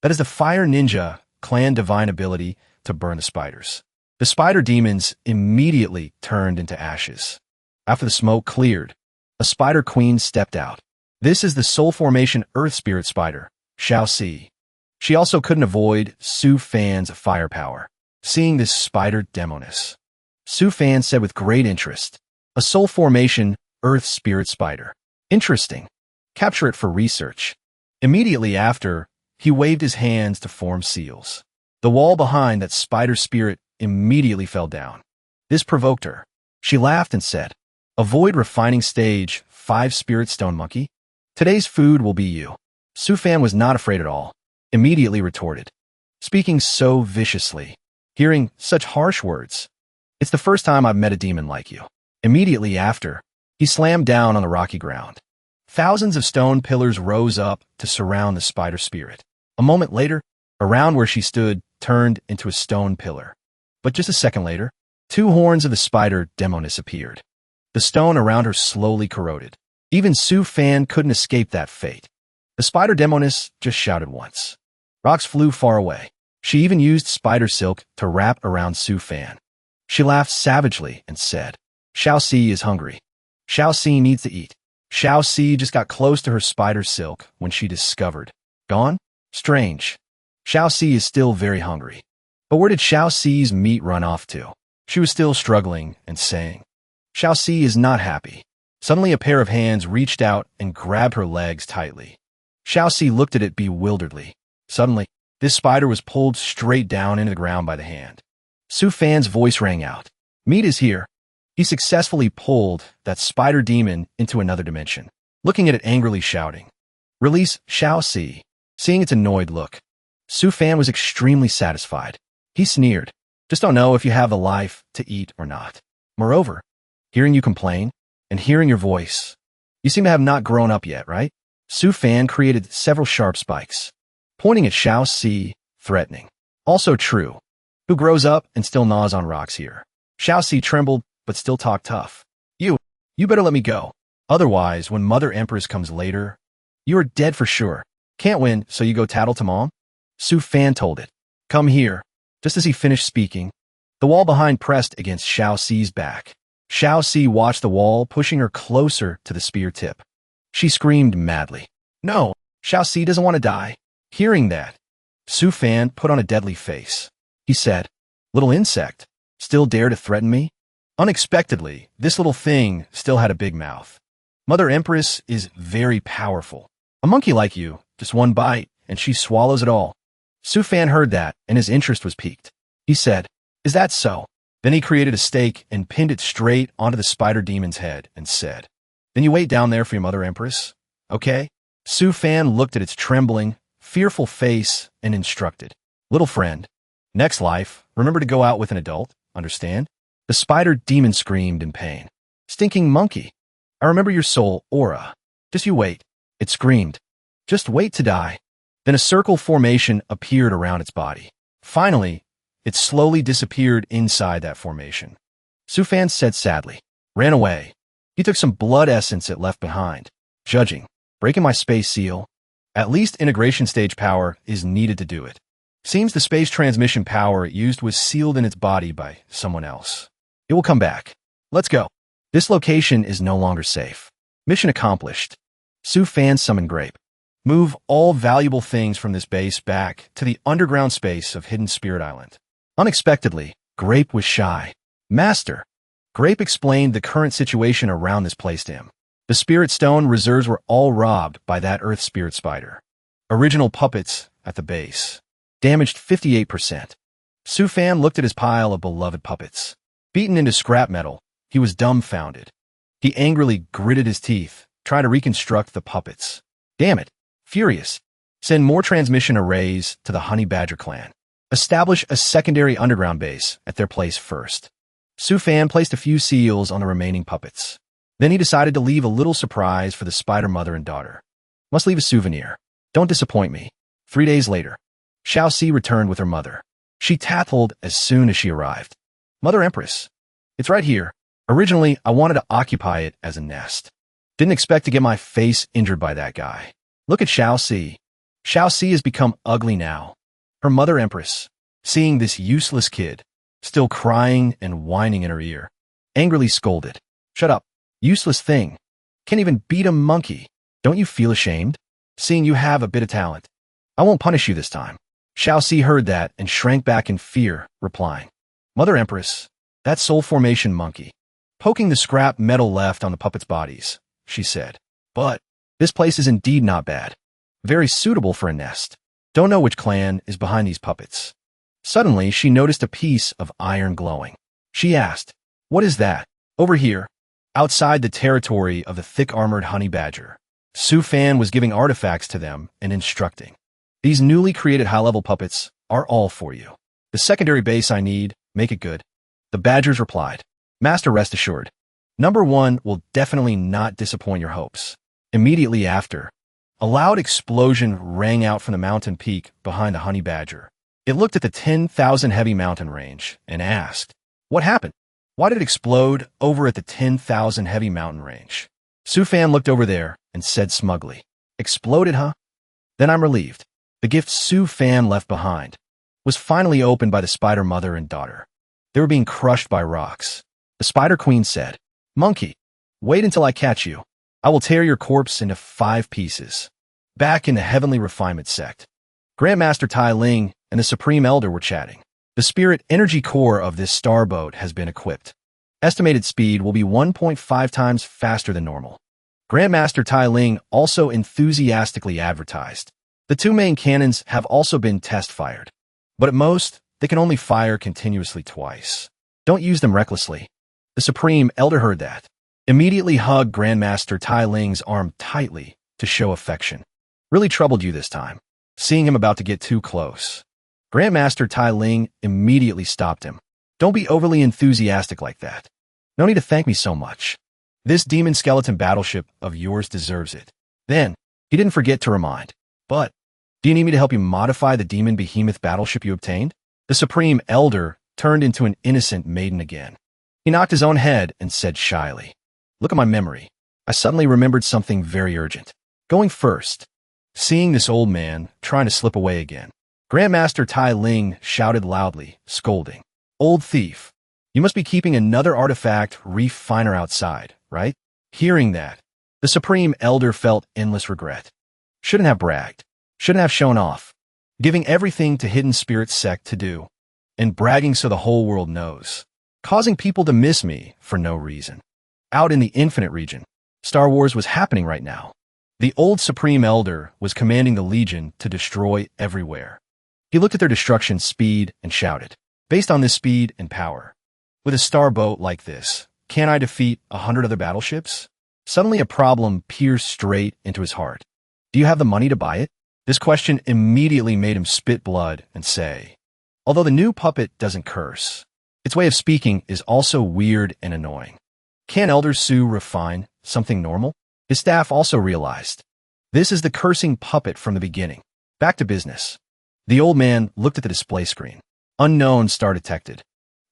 That is the Fire Ninja clan divine ability to burn the spiders. The spider demons immediately turned into ashes. After the smoke cleared, a spider queen stepped out. This is the soul formation Earth Spirit Spider, Shao Si. She also couldn't avoid Su Fan's firepower. Seeing this spider demoness, Su Fan said with great interest, "A soul formation Earth Spirit Spider. Interesting. Capture it for research." Immediately after, he waved his hands to form seals. The wall behind that spider spirit immediately fell down. This provoked her. She laughed and said, "Avoid refining stage 5 Spirit Stone Monkey. Today's food will be you." Su Fan was not afraid at all, immediately retorted, speaking so viciously. Hearing such harsh words, "It's the first time I've met a demon like you." Immediately after, he slammed down on the rocky ground. Thousands of stone pillars rose up to surround the spider spirit. A moment later, around where she stood turned into a stone pillar. But just a second later, 2 horns of the spider demoness appeared. The stone around her slowly corroded. Even Su Fan couldn't escape that fate. The spider demoness just shouted once. Rocks flew far away. She even used spider silk to wrap around Su Fan. She laughed savagely and said, "Shao Si is hungry. Shao Si needs to eat." Shao Si just got close to her spider silk when she discovered. Gone? Strange. Shao Si is still very hungry. But where did Shao Si's meat run off to? She was still struggling and saying. Shao Si is not happy. Suddenly a pair of hands reached out and grabbed her legs tightly. Shao Si looked at it bewilderedly. Suddenly, this spider was pulled straight down into the ground by the hand. Su Fan's voice rang out. "Meat is here." He successfully pulled that spider demon into another dimension, looking at it angrily shouting, "Release Shao Si." Seeing its annoyed look, Su Fan was extremely satisfied. He sneered, "Just don't know if you have the life to eat or not. Moreover, hearing you complain and hearing your voice, you seem to have not grown up yet, right?" Su Fan created several sharp spikes, pointing at Shao Si, threatening. "Also true. Who grows up and still gnaws on rocks here?" Shao Si trembled, but still talked tough. You better let me go. Otherwise, when Mother Empress comes later, you are dead for sure. Can't win, so you go tattle to Mom?" Su Fan told it. "Come here." Just as he finished speaking, the wall behind pressed against Shao Si's back. Shao Si watched the wall, pushing her closer to the spear tip. She screamed madly. "No, Shao Si doesn't want to die." Hearing that, Su Fan put on a deadly face. He said, "Little insect, still dare to threaten me?" Unexpectedly, this little thing still had a big mouth. Mother Empress is very powerful. A monkey like you, just one bite, and she swallows it all. Su Fan heard that, and his interest was piqued. He said, "Is that so?" Then he created a stake and pinned it straight onto the spider demon's head and said, "Then you wait down there for your Mother Empress, okay?" Su Fan looked at its trembling, fearful face and instructed, "Little friend, next life, remember to go out with an adult, understand?" The spider demon screamed in pain. "Stinking monkey, I remember your soul aura. Just you wait." It screamed, "Just wait to die." Then a circle formation appeared around its body. Finally, it slowly disappeared inside that formation. Su Fan said sadly, "Ran away. He took some blood essence it left behind. Judging, breaking my space seal. At least integration stage power is needed to do it. Seems the space transmission power it used was sealed in its body by someone else. It will come back. Let's go. This location is no longer safe." Mission accomplished. Su Fan summoned Grape. "Move all valuable things from this base back to the underground space of Hidden Spirit Island." Unexpectedly, Grape was shy. "Master, Grape explained the current situation around this place to him. The Spirit Stone reserves were all robbed by that Earth Spirit Spider. Original puppets at the base. Damaged 58%. Su Fan looked at his pile of beloved puppets. Beaten into scrap metal, he was dumbfounded. He angrily gritted his teeth, trying to reconstruct the puppets. Damn it. Furious. Send more transmission arrays to the Honey Badger clan. Establish a secondary underground base at their place first. Su Fan placed a few seals on the remaining puppets. Then he decided to leave a little surprise for the spider mother and daughter. Must leave a souvenir. Don't disappoint me. 3 days later, Xiao Si returned with her mother. She tattled as soon as she arrived. Mother Empress. It's right here. Originally, I wanted to occupy it as a nest. Didn't expect to get my face injured by that guy. Look at Xiao Si. Xiao Si has become ugly now. Her mother Empress, seeing this useless kid, still crying and whining in her ear, angrily scolded. Shut up. Useless thing. Can't even beat a monkey. Don't you feel ashamed? Seeing you have a bit of talent. I won't punish you this time. Xiao Si heard that and shrank back in fear, replying. Mother Empress, that soul formation monkey. Poking the scrap metal left on the puppets' bodies, she said. But this place is indeed not bad. Very suitable for a nest. Don't know which clan is behind these puppets. Suddenly, she noticed a piece of iron glowing. She asked, what is that? Over here. Outside the territory of the thick-armored honey badger, Su Fan was giving artifacts to them and instructing. These newly created high-level puppets are all for you. The secondary base I need, make it good. The badgers replied. Master, rest assured. Number 1 will definitely not disappoint your hopes. Immediately after, a loud explosion rang out from the mountain peak behind the honey badger. It looked at the 10,000 heavy mountain range and asked, what happened? Why did it explode over at the 10,000 heavy mountain range? Su Fan looked over there and said smugly, exploded, huh? Then I'm relieved. The gift Su Fan left behind was finally opened by the spider mother and daughter. They were being crushed by rocks. The spider queen said, Monkey, wait until I catch you. I will tear your corpse into 5 pieces. Back in the Heavenly Refinement sect, Grandmaster Tai Ling and the Supreme Elder were chatting. The spirit energy core of this starboat has been equipped. Estimated speed will be 1.5 times faster than normal. Grandmaster Tai Ling also enthusiastically advertised. The 2 main cannons have also been test-fired, but at most, they can only fire continuously twice. Don't use them recklessly. The Supreme Elder heard that. Immediately hugged Grandmaster Tai Ling's arm tightly to show affection. Really troubled you this time, seeing him about to get too close. Grandmaster Tai Ling immediately stopped him. Don't be overly enthusiastic like that. No need to thank me so much. This demon skeleton battleship of yours deserves it. Then, he didn't forget to remind. But, do you need me to help you modify the demon behemoth battleship you obtained? The Supreme Elder turned into an innocent maiden again. He knocked his own head and said shyly, look at my memory. I suddenly remembered something very urgent. Going first. Seeing this old man trying to slip away again, Grandmaster Tai Ling shouted loudly, scolding. Old thief, you must be keeping another artifact reef finer outside, right? Hearing that, the Supreme Elder felt endless regret. Shouldn't have bragged. Shouldn't have shown off. Giving everything to Hidden Spirit Sect to do, and bragging so the whole world knows. Causing people to miss me for no reason. Out in the Infinite region, Star Wars was happening right now. The old Supreme Elder was commanding the Legion to destroy everywhere. He looked at their destruction speed and shouted, based on this speed and power, with a starboat like this, can I defeat 100 other battleships? Suddenly a problem pierced straight into his heart. Do you have the money to buy it? This question immediately made him spit blood and say, although the new puppet doesn't curse, its way of speaking is also weird and annoying. Can Elder Su refine something normal? His staff also realized. This is the cursing puppet from the beginning. Back to business. The old man looked at the display screen. Unknown star detected.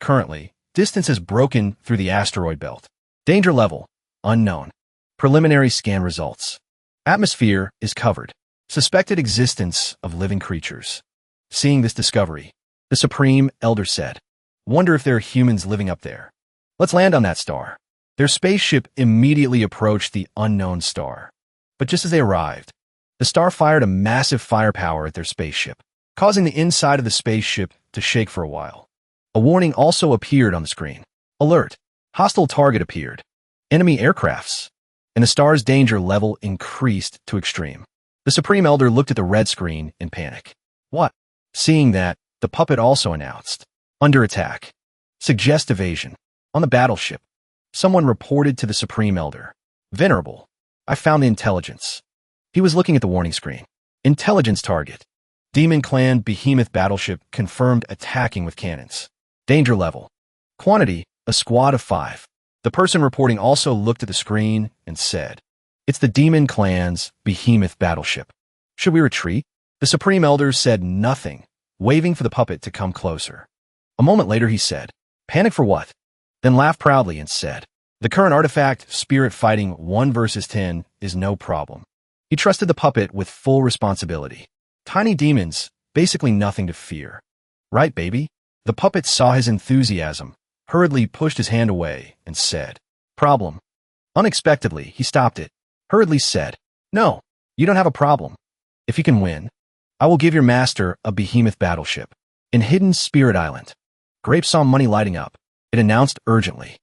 Currently, distance has broken through the asteroid belt. Danger level, unknown. Preliminary scan results. Atmosphere is covered. Suspected existence of living creatures. Seeing this discovery, the Supreme Elder said, wonder if there are humans living up there. Let's land on that star. Their spaceship immediately approached the unknown star. But just as they arrived, the star fired a massive firepower at their spaceship, causing the inside of the spaceship to shake for a while. A warning also appeared on the screen. Alert! Hostile target appeared. Enemy aircrafts. And the star's danger level increased to extreme. The Supreme Elder looked at the red screen in panic. What? Seeing that, the puppet also announced. Under attack. Suggest evasion. On the battleship. Someone reported to the Supreme Elder. Venerable. I found the intelligence. He was looking at the warning screen. Intelligence target. Demon Clan Behemoth battleship confirmed attacking with cannons. Danger level. Quantity, a squad of 5. The person reporting also looked at the screen and said, It's the Demon Clan's Behemoth battleship. Should we retreat? The Supreme Elder said nothing, waving for the puppet to come closer. A moment later he said, Panic for what? Then laughed proudly and said, The current artifact, spirit fighting 1 versus 10, is no problem. He trusted the puppet with full responsibility. Tiny demons, basically nothing to fear. Right, baby? The puppet saw his enthusiasm, hurriedly pushed his hand away, and said, Problem. Unexpectedly, he stopped it, hurriedly said, No, you don't have a problem. If you can win, I will give your master a behemoth battleship. In Hidden Spirit Island. Grape saw money lighting up. It announced urgently.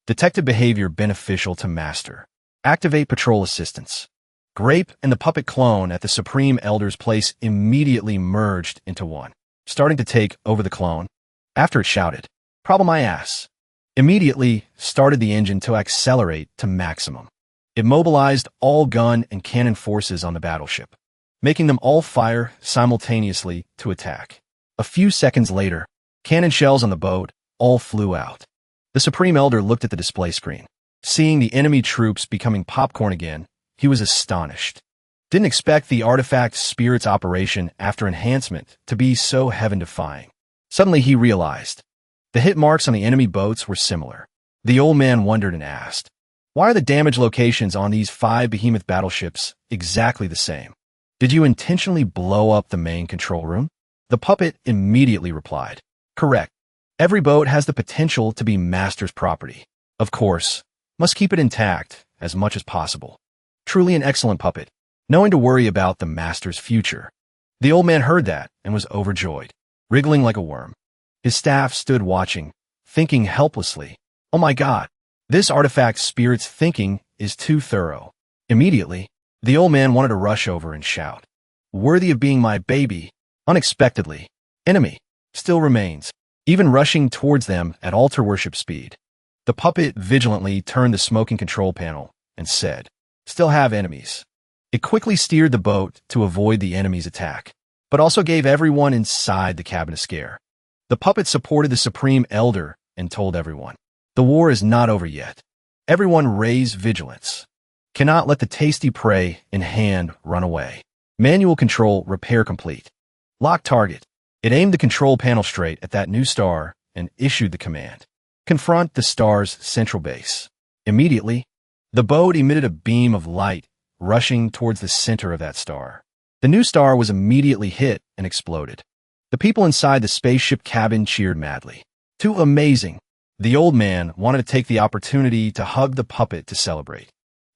Detective behavior beneficial to master. Activate patrol assistance. Grape and the puppet clone at the Supreme Elder's place immediately merged into one, starting to take over the clone. After it shouted, Problem my ass. Immediately started the engine to accelerate to maximum. It mobilized all gun and cannon forces on the battleship, making them all fire simultaneously to attack. A few seconds later, cannon shells on the boat all flew out. The Supreme Elder looked at the display screen. Seeing the enemy troops becoming popcorn again, he was astonished. Didn't expect the artifact spirit's operation after enhancement to be so heaven-defying. Suddenly he realized. The hit marks on the enemy boats were similar. The old man wondered and asked, Why are the damage locations on these 5 behemoth battleships exactly the same? Did you intentionally blow up the main control room? The puppet immediately replied, Correct. Every boat has the potential to be master's property. Of course, must keep it intact as much as possible. Truly an excellent puppet, knowing to worry about the master's future. The old man heard that and was overjoyed, wriggling like a worm. His staff stood watching, thinking helplessly, Oh my God, this artifact spirit's thinking is too thorough. Immediately, the old man wanted to rush over and shout, Worthy of being my baby. Unexpectedly, enemy still remains, even rushing towards them at altar worship speed. The puppet vigilantly turned the smoking control panel and said, Still have enemies. It quickly steered the boat to avoid the enemy's attack, but also gave everyone inside the cabin a scare. The puppet supported the Supreme Elder and told everyone, The war is not over yet. Everyone raise vigilance. Cannot let the tasty prey in hand run away. Manual control repair complete. Lock target. It aimed the control panel straight at that new star and issued the command. Confront the star's central base. Immediately, the boat emitted a beam of light, rushing towards the center of that star. The new star was immediately hit and exploded. The people inside the spaceship cabin cheered madly. Too amazing. The old man wanted to take the opportunity to hug the puppet to celebrate.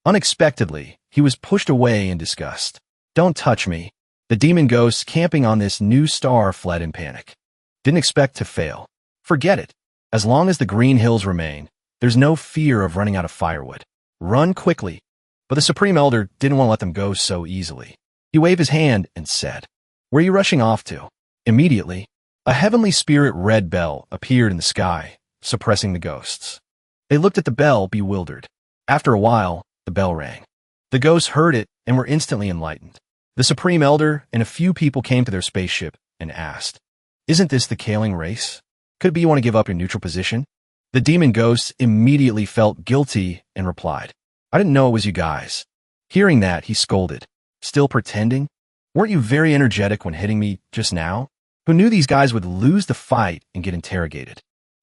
Unexpectedly, he was pushed away in disgust. Don't touch me. The demon ghosts camping on this new star fled in panic. Didn't expect to fail. Forget it. As long as the green hills remain, there's no fear of running out of firewood. Run quickly. But the Supreme Elder didn't want to let them go so easily. He waved his hand and said, Where are you rushing off to? Immediately, a heavenly spirit red bell appeared in the sky, suppressing the ghosts. They looked at the bell, bewildered. After a while, the bell rang. The ghosts heard it and were instantly enlightened. The Supreme Elder and a few people came to their spaceship and asked, Isn't this the Kaling race? Could it be you want to give up your neutral position? The demon ghosts immediately felt guilty and replied, I didn't know it was you guys. Hearing that, he scolded. Still pretending? Weren't you very energetic when hitting me just now? Who knew these guys would lose the fight and get interrogated?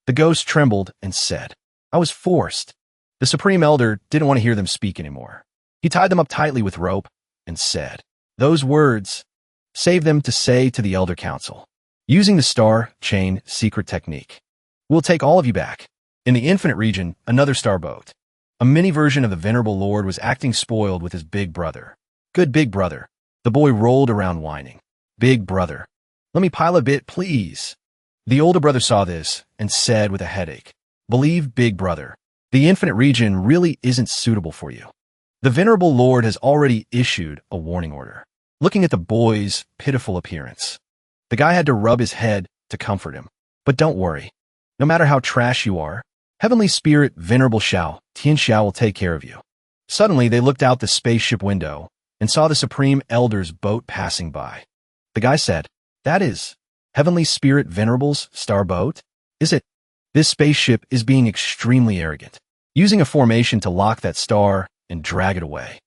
The ghost trembled and said, I was forced. The Supreme Elder didn't want to hear them speak anymore. He tied them up tightly with rope and said, Those words, save them to say to the Elder Council. Using the star chain secret technique. We'll take all of you back. In the Infinite region, another star boat. A mini version of the Venerable Lord was acting spoiled with his big brother. Good big brother. The boy rolled around whining. Big brother. Let me pile a bit, please. The older brother saw this and said with a headache, Believe big brother. The infinite region really isn't suitable for you. The venerable lord has already issued a warning order. Looking at the boy's pitiful appearance, the guy had to rub his head to comfort him. But don't worry. No matter how trash you are, Heavenly Spirit Venerable Tian Xiao will take care of you. Suddenly, they looked out the spaceship window and saw the Supreme Elder's boat passing by. The guy said, "That is Heavenly Spirit Venerable's star boat? Is it? This spaceship is being extremely arrogant, using a formation to lock that star and drag it away."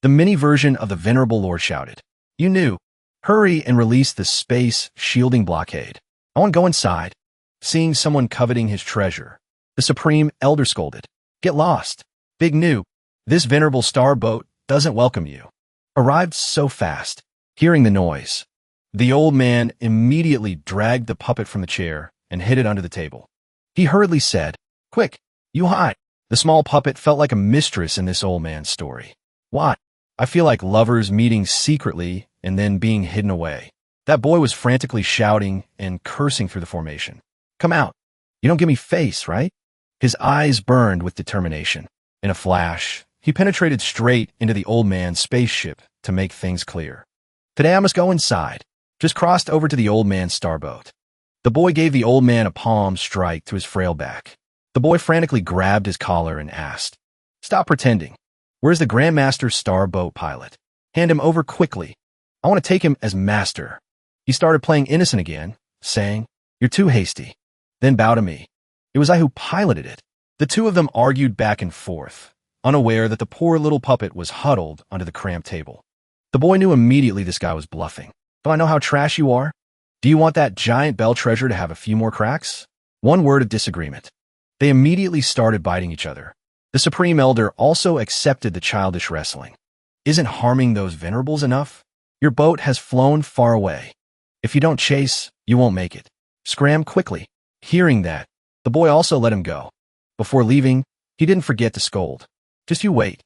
The mini version of the Venerable Lord shouted, "You knew. Hurry and release the space shielding blockade. I want to go inside." Seeing someone coveting his treasure, the Supreme Elder scolded, "Get lost. Big noob. This venerable star boat doesn't welcome you." Arrived so fast. Hearing the noise, the old man immediately dragged the puppet from the chair and hid it under the table. He hurriedly said, "Quick, you hide." The small puppet felt like a mistress in this old man's story. "What? I feel like lovers meeting secretly and then being hidden away." That boy was frantically shouting and cursing through the formation. "Come out. You don't give me face, right?" His eyes burned with determination. In a flash, he penetrated straight into the old man's spaceship to make things clear. "Today I must go inside." Just crossed over to the old man's starboat. The boy gave the old man a palm strike to his frail back. The boy frantically grabbed his collar and asked, "Stop pretending. Where's the Grandmaster starboat pilot? Hand him over quickly. I want to take him as master." He started playing innocent again, saying, "You're too hasty." Then bow to me. It was I who piloted it. The two of them argued back and forth, unaware that the poor little puppet was huddled under the cramped table. The boy knew immediately this guy was bluffing. "Do I know how trash you are? Do you want that giant bell treasure to have a few more cracks?" One word of disagreement. They immediately started biting each other. The Supreme Elder also accepted the childish wrestling. "Isn't harming those venerables enough? Your boat has flown far away. If you don't chase, you won't make it. Scram quickly." Hearing that, the boy also let him go. Before leaving, he didn't forget to scold. "Just you wait.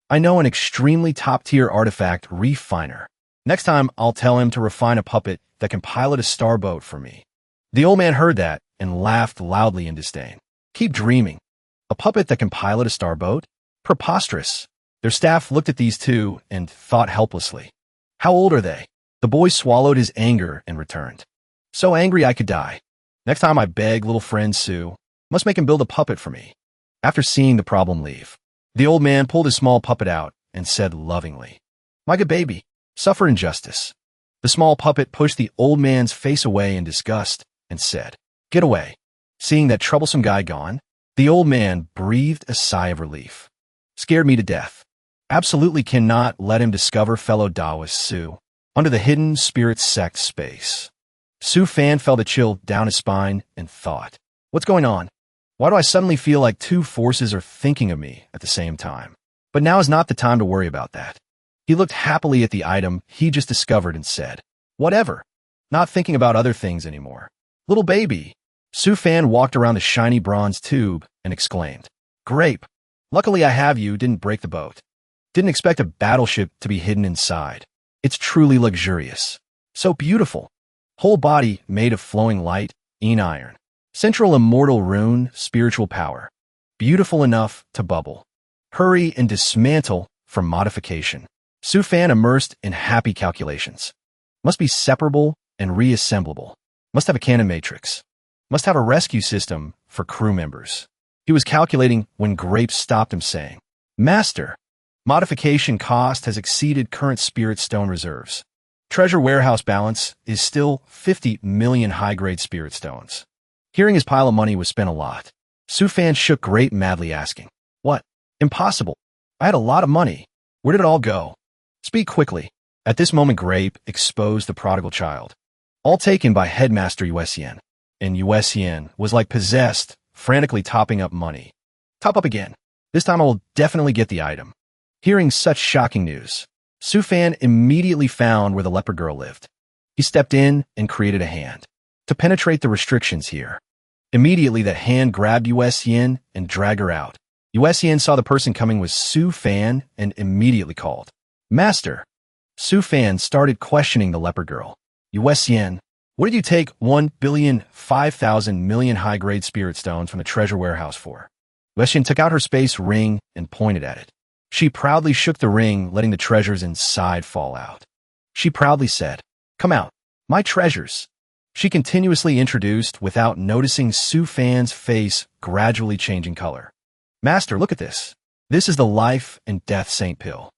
I know an extremely top-tier artifact refiner. Next time, I'll tell him to refine a puppet that can pilot a starboat for me." The old man heard that and laughed loudly in disdain. "Keep dreaming. A puppet that can pilot a starboat? Preposterous." Their staff looked at these two and thought helplessly. "How old are they?" The boy swallowed his anger and returned. "So angry I could die. Next time I beg little friend Sue, must make him build a puppet for me." After seeing the problem leave, the old man pulled his small puppet out and said lovingly, "My good baby, suffer injustice." The small puppet pushed the old man's face away in disgust and said, "Get away." Seeing that troublesome guy gone, the old man breathed a sigh of relief. "Scared me to death. Absolutely cannot let him discover fellow Taoist Sue under the hidden spirit sect space." Su Fan felt a chill down his spine and thought, "What's going on? Why do I suddenly feel like two forces are thinking of me at the same time?" But now is not the time to worry about that. He looked happily at the item he just discovered and said, "Whatever. Not thinking about other things anymore." "Little baby." Su Fan walked around the shiny bronze tube and exclaimed, "Grape. Luckily I have you, didn't break the boat. Didn't expect a battleship to be hidden inside. It's truly luxurious. So beautiful. Whole body made of flowing light, iron. Central immortal rune, spiritual power. Beautiful enough to bubble. Hurry and dismantle for modification." Su Fan immersed in happy calculations. Must be separable and reassemblable. Must have a cannon matrix. Must have a rescue system for crew members. He was calculating when Grape stopped him saying, "Master, modification cost has exceeded current spirit stone reserves. Treasure warehouse balance is still 50 million high-grade spirit stones." Hearing his pile of money was spent a lot, Su Fan shook Grape madly asking, "What? Impossible. I had a lot of money. Where did it all go? Speak quickly." At this moment, Grape exposed the prodigal child, all taken by Headmaster Yuesien. And Yuesien was like possessed, frantically topping up money. "Top up again. This time I will definitely get the item." Hearing such shocking news, Su Fan immediately found where the leper girl lived. He stepped in and created a hand to penetrate the restrictions here. Immediately, that hand grabbed Yuesien and dragged her out. Yuesien saw the person coming was Su Fan and immediately called, "Master." Su Fan started questioning the leper girl. "Yuesien, what did you take 1,005,000,000,000 high-grade spirit stones from the treasure warehouse for?" Yuexian took out her space ring and pointed at it. She proudly shook the ring, letting the treasures inside fall out. She proudly said, "Come out, my treasures." She continuously introduced without noticing Su Fan's face gradually changing color. "Master, look at this. This is the life and death saint pill.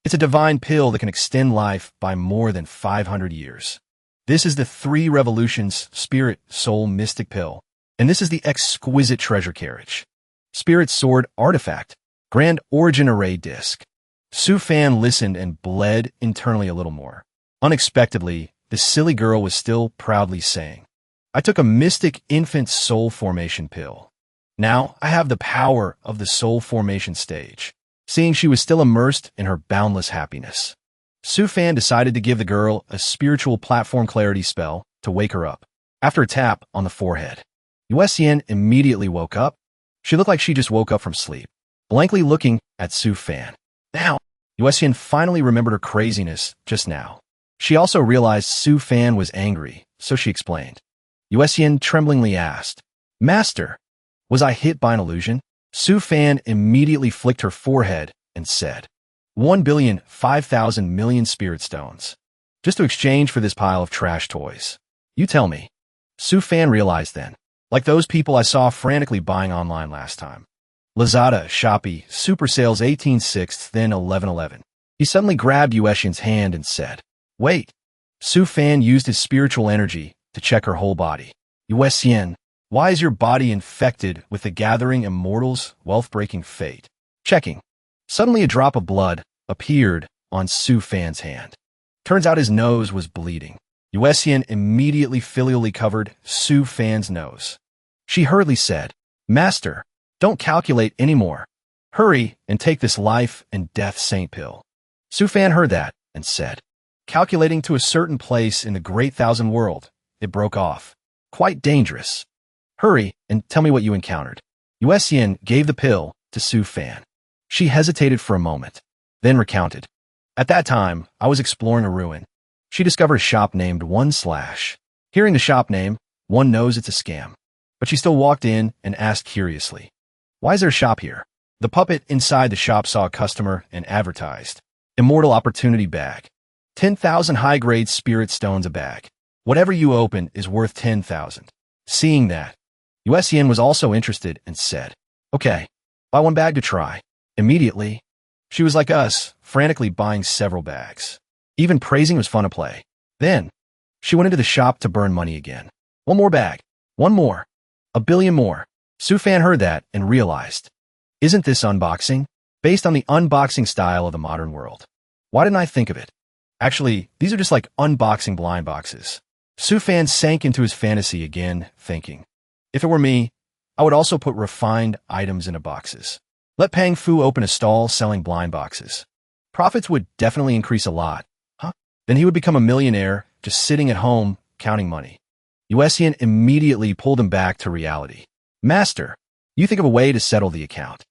It's a divine pill that can extend life by more than 500 years. This is the 3 revolutions spirit, soul, mystic pill. And this is the exquisite treasure carriage. Spirit sword artifact, grand origin array disc." Su Fan listened and bled internally a little more. Unexpectedly, the silly girl was still proudly saying, "I took a mystic infant soul formation pill. Now I have the power of the soul formation stage." Seeing she was still immersed in her boundless happiness, Su Fan decided to give the girl a spiritual platform clarity spell to wake her up. After a tap on the forehead, Yuexian immediately woke up. She looked like she just woke up from sleep, blankly looking at Su Fan. Now, Yuexian finally remembered her craziness just now. She also realized Su Fan was angry, so she explained. Yuexian tremblingly asked, "Master, was I hit by an illusion?" Su Fan immediately flicked her forehead and said, 1,005,000,000,000 spirit stones, just to exchange for this pile of trash toys. You tell me. Su Fan realized then, like those people I saw frantically buying online last time. Lazada, Shopee, super sales 18/6, then 11/11. He suddenly grabbed Yuexian's hand and said, "Wait." Su Fan used his spiritual energy to check her whole body. "Yuexian, why is your body infected with the gathering immortals' wealth-breaking fate?" Checking. Suddenly a drop of blood appeared on Su Fan's hand. Turns out his nose was bleeding. Yuexian immediately filially covered Su Fan's nose. She hurriedly said, "Master, don't calculate anymore. Hurry and take this life and death saint pill." Su Fan heard that and said, "Calculating to a certain place in the great thousand world." It broke off. "Quite dangerous. Hurry and tell me what you encountered." Yuexian gave the pill to Su Fan. She hesitated for a moment, then recounted. "At that time, I was exploring a ruin. She discovered a shop named 1/. Hearing the shop name, one knows it's a scam. But she still walked in and asked curiously, 'Why is there a shop here?' The puppet inside the shop saw a customer and advertised, 'Immortal Opportunity Bag. 10,000 high-grade spirit stones a bag. Whatever you open is worth 10,000. Seeing that, Yuexian was also interested and said, "Okay, buy one bag to try." Immediately, she was like us, frantically buying several bags. Even praising was fun to play. Then, she went into the shop to burn money again. One more bag. One more. A billion more. Su Fan heard that and realized, isn't this unboxing? Based on the unboxing style of the modern world. Why didn't I think of it? Actually, these are just like unboxing blind boxes. Su Fan sank into his fantasy again, thinking, if it were me, I would also put refined items into boxes. Let Pang Fu open a stall selling blind boxes. Profits would definitely increase a lot. Then he would become a millionaire just sitting at home counting money. Yuexian immediately pulled him back to reality. "Master, you think of a way to settle the account.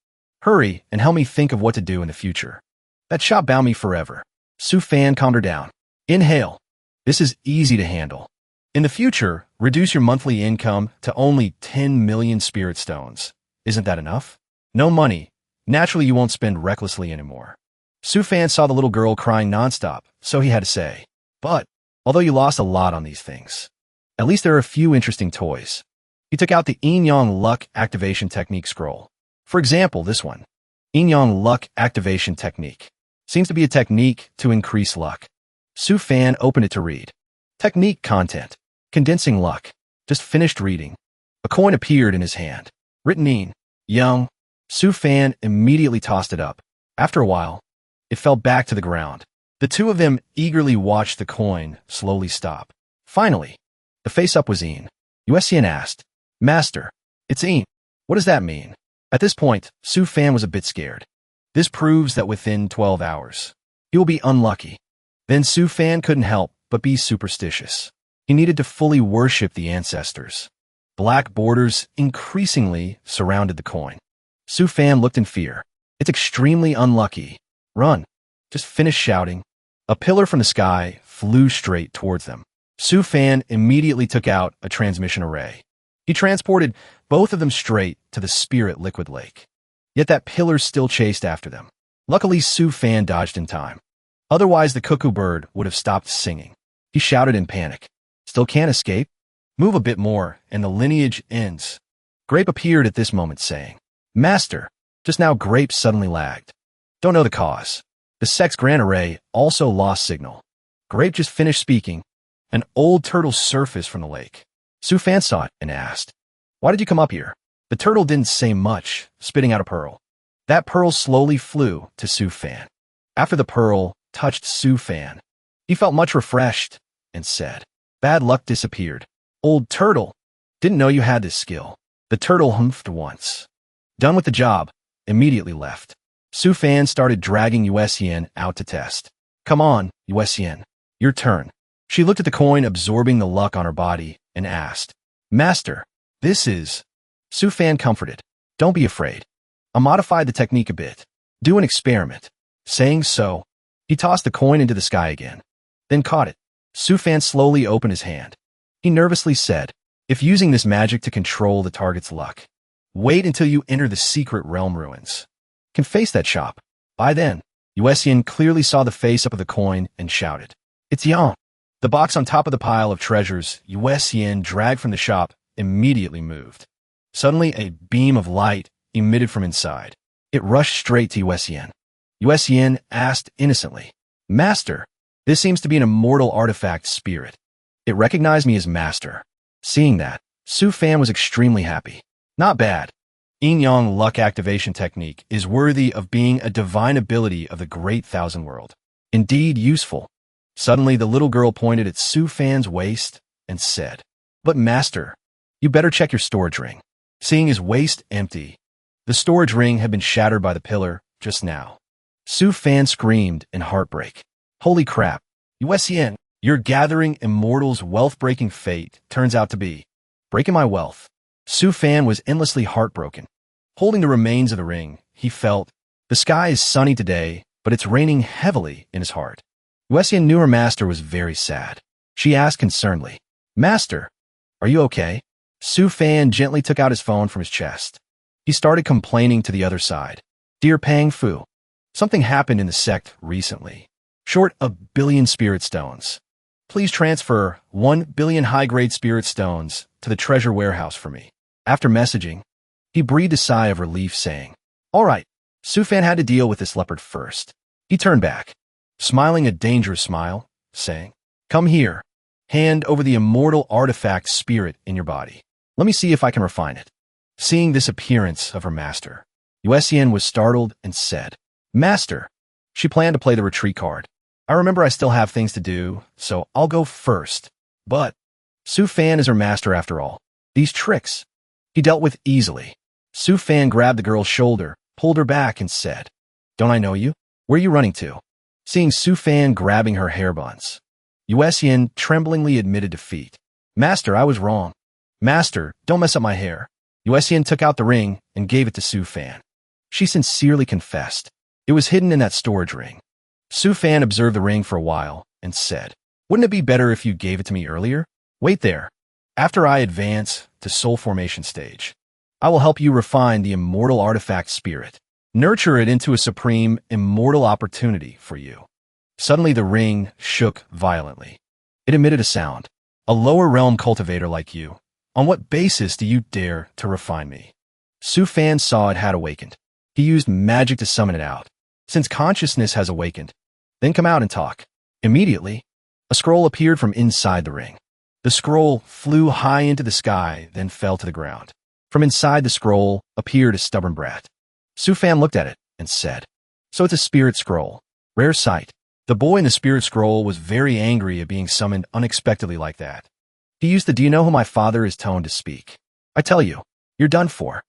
Hurry and help me think of what to do in the future. That shop bound me forever." Su Fan calmed her down. "Inhale. This is easy to handle. In the future, reduce your monthly income to only 10 million spirit stones. Isn't that enough? No money. Naturally, you won't spend recklessly anymore." Su Fan saw the little girl crying nonstop, so he had to say, "But, although you lost a lot on these things, at least there are a few interesting toys." He took out the Yin Yang Luck Activation Technique scroll. For example, this one. Yin Yang Luck Activation Technique. Seems to be a technique to increase luck. Su Fan opened it to read. Technique content. Condensing luck. Just finished reading. A coin appeared in his hand. Written Yin Yang. Su Fan immediately tossed it up. After a while, it fell back to the ground. The two of them eagerly watched the coin slowly stop. Finally, the face-up was Yin. Yuexian asked, "Master, it's Yin. What does that mean?" At this point, Su Fan was a bit scared. This proves that within 12 hours, he will be unlucky. Then Su Fan couldn't help but be superstitious. He needed to fully worship the ancestors. Black borders increasingly surrounded the coin. Su Fan looked in fear. "It's extremely unlucky. Run." Just finished shouting. A pillar from the sky flew straight towards them. Su Fan immediately took out a transmission array. He transported both of them straight to the spirit liquid lake. Yet that pillar still chased after them. Luckily, Su Fan dodged in time. Otherwise, the cuckoo bird would have stopped singing. He shouted in panic. Still can't escape? Move a bit more, and the lineage ends. Grape appeared at this moment, saying, Master, just now Grape suddenly lagged. Don't know the cause. The sect's Grand Array also lost signal. Grape just finished speaking. An old turtle surfaced from the lake. Su Fan saw it and asked, Why did you come up here? The turtle didn't say much, spitting out a pearl. That pearl slowly flew to Su Fan. After the pearl touched Su Fan, he felt much refreshed and said, Bad luck disappeared. Old turtle, didn't know you had this skill. The turtle humphed once. Done with the job, immediately left. Su Fan started dragging Yuesian out to test. Come on, Yuesian, your turn. She looked at the coin absorbing the luck on her body and asked, Master, this is... Su Fan comforted. Don't be afraid. I modified the technique a bit. Do an experiment. Saying so, he tossed the coin into the sky again, then caught it. Su Fan slowly opened his hand. He nervously said, If using this magic to control the target's luck, wait until you enter the secret realm ruins. Can face that shop. By then, Yuesian clearly saw the face up of the coin and shouted, It's Yang. The box on top of the pile of treasures Yuesian dragged from the shop immediately moved. Suddenly, a beam of light emitted from inside. It rushed straight to Yuesian. Yuesian asked innocently, Master, this seems to be an immortal artifact spirit. It recognized me as Master. Seeing that, Su Fan was extremely happy. Not bad. Yin-Yang luck activation technique is worthy of being a divine ability of the Great Thousand World. Indeed useful. Suddenly, the little girl pointed at Su Fan's waist and said, But Master, you better check your storage ring. Seeing his waist empty, the storage ring had been shattered by the pillar just now. Su Fan screamed in heartbreak. Holy crap, Yuesian, your gathering immortal's wealth-breaking fate turns out to be breaking my wealth. Su Fan was endlessly heartbroken. Holding the remains of the ring, he felt, the sky is sunny today, but it's raining heavily in his heart. Yuesian knew her master was very sad. She asked concernedly, Master, are you okay? Su Fan gently took out his phone from his chest. He started complaining to the other side. Dear Pang Fu, something happened in the sect recently. Short a billion spirit stones. Please transfer 1 billion high-grade spirit stones to the treasure warehouse for me. After messaging, he breathed a sigh of relief, saying, All right, Su Fan had to deal with this leopard first. He turned back, smiling a dangerous smile, saying, Come here. Hand over the immortal artifact spirit in your body. Let me see if I can refine it. Seeing this appearance of her master, Yuesian was startled and said, Master, she planned to play the retreat card. I remember I still have things to do, so I'll go first. But Su Fan is her master after all. These tricks, he dealt with easily. Su Fan grabbed the girl's shoulder, pulled her back, and said, Don't I know you? Where are you running to? Seeing Su Fan grabbing her hair buns, Yuesian tremblingly admitted defeat. Master, I was wrong. Master, don't mess up my hair. Yuesian took out the ring and gave it to Su Fan. She sincerely confessed. It was hidden in that storage ring. Su Fan observed the ring for a while and said, Wouldn't it be better if you gave it to me earlier? Wait there. After I advance to soul formation stage, I will help you refine the immortal artifact spirit. Nurture it into a supreme, immortal opportunity for you. Suddenly the ring shook violently. It emitted a sound. A lower realm cultivator like you. On what basis do you dare to refine me? Su Fan saw it had awakened. He used magic to summon it out. Since consciousness has awakened, then come out and talk. Immediately, a scroll appeared from inside the ring. The scroll flew high into the sky, then fell to the ground. From inside the scroll appeared a stubborn brat. Su Fan looked at it and said, So it's a spirit scroll. Rare sight. The boy in the spirit scroll was very angry at being summoned unexpectedly like that. He used the Do you know who my father is tone to speak. I tell you, you're done for.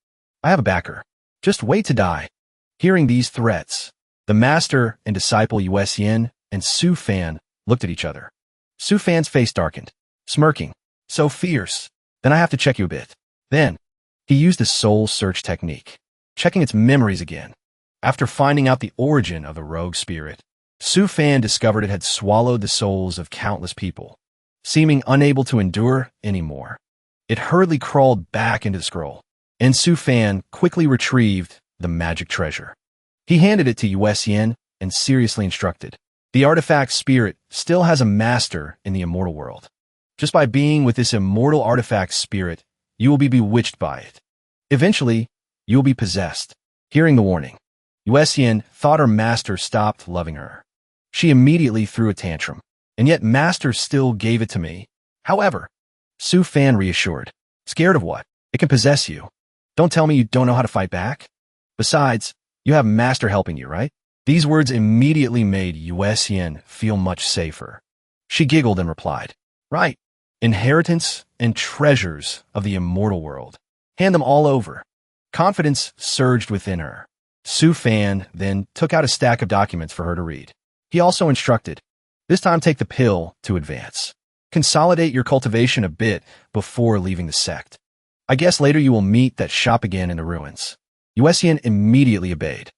I have a backer. Just wait to die. Hearing these threats, the master and disciple Yuesian and Su Fan looked at each other. Su Fan's face darkened, smirking. So fierce. Then I have to check you a bit. Then, he used the soul search technique, checking its memories again. After finding out the origin of the rogue spirit, Su Fan discovered it had swallowed the souls of countless people. Seeming unable to endure anymore, it hurriedly crawled back into the scroll, and Su Fan quickly retrieved the magic treasure. He handed it to Yen and seriously instructed. The artifact spirit still has a master in the immortal world. Just by being with this immortal artifact spirit, you will be bewitched by it. Eventually, you will be possessed. Hearing the warning, Yen thought her master stopped loving her. She immediately threw a tantrum, and yet master still gave it to me. However, Su Fan reassured. Scared of what? It can possess you. Don't tell me you don't know how to fight back. Besides, you have master helping you, right? These words immediately made Yen feel much safer. She giggled and replied, right. Inheritance and treasures of the immortal world. Hand them all over. Confidence surged within her. Su Fan then took out a stack of documents for her to read. He also instructed, this time take the pill to advance. Consolidate your cultivation a bit before leaving the sect. I guess later you will meet that shop again in the ruins. Yen immediately obeyed,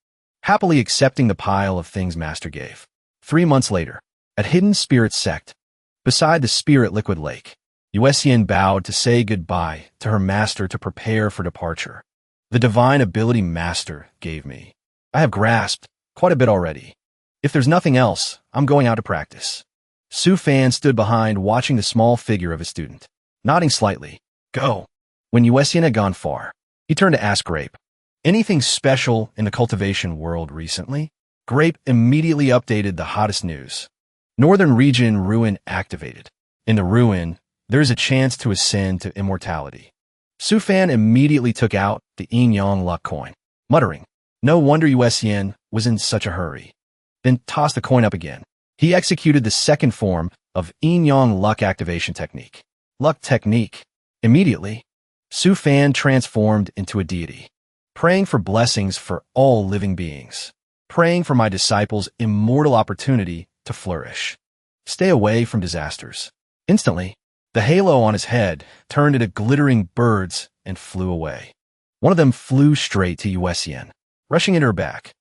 happily accepting the pile of things master gave. 3 months later, at Hidden Spirit Sect, beside the Spirit Liquid Lake, Yen bowed to say goodbye to her master to prepare for departure. The divine ability master gave me. I have grasped quite a bit already. If there's nothing else, I'm going out to practice. Su Fan stood behind watching the small figure of his student, nodding slightly. Go. When Yen had gone far, he turned to ask Grape, anything special in the cultivation world recently? Grape immediately updated the hottest news. Northern region ruin activated. In the ruin, there is a chance to ascend to immortality. Su Fan immediately took out the Yin-Yang luck coin, muttering, no wonder Yen was in such a hurry. Then tossed the coin up again. He executed the second form of Yin-Yang luck activation technique. Luck technique. Immediately, Su Fan transformed into a deity, praying for blessings for all living beings, praying for my disciples' immortal opportunity to flourish. Stay away from disasters. Instantly, the halo on his head turned into glittering birds and flew away. One of them flew straight to Yen, rushing into her back.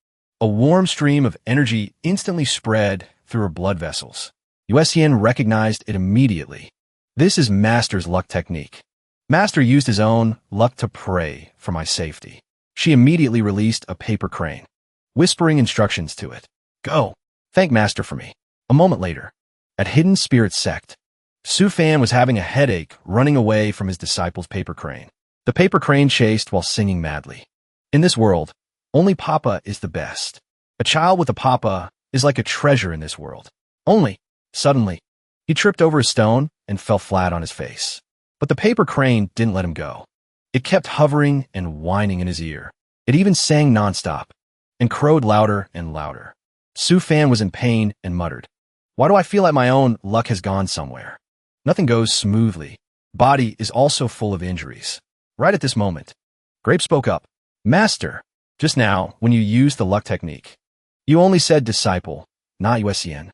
A warm stream of energy instantly spread through her blood vessels. Yen recognized it immediately. This is Master's luck technique. Master used his own luck to pray for my safety. She immediately released a paper crane, whispering instructions to it. Go. Thank Master for me. A moment later, at Hidden Spirit Sect, Su Fan was having a headache running away from his disciple's paper crane. The paper crane chased while singing madly. In this world, only Papa is the best. A child with a Papa is like a treasure in this world. Only, suddenly, he tripped over a stone and fell flat on his face. But the paper crane didn't let him go. It kept hovering and whining in his ear. It even sang nonstop and crowed louder and louder. Su Fan was in pain and muttered, why do I feel like my own luck has gone somewhere? Nothing goes smoothly. Body is also full of injuries. Right at this moment, Grape spoke up. Master, just now, when you used the luck technique, you only said disciple, not Yen.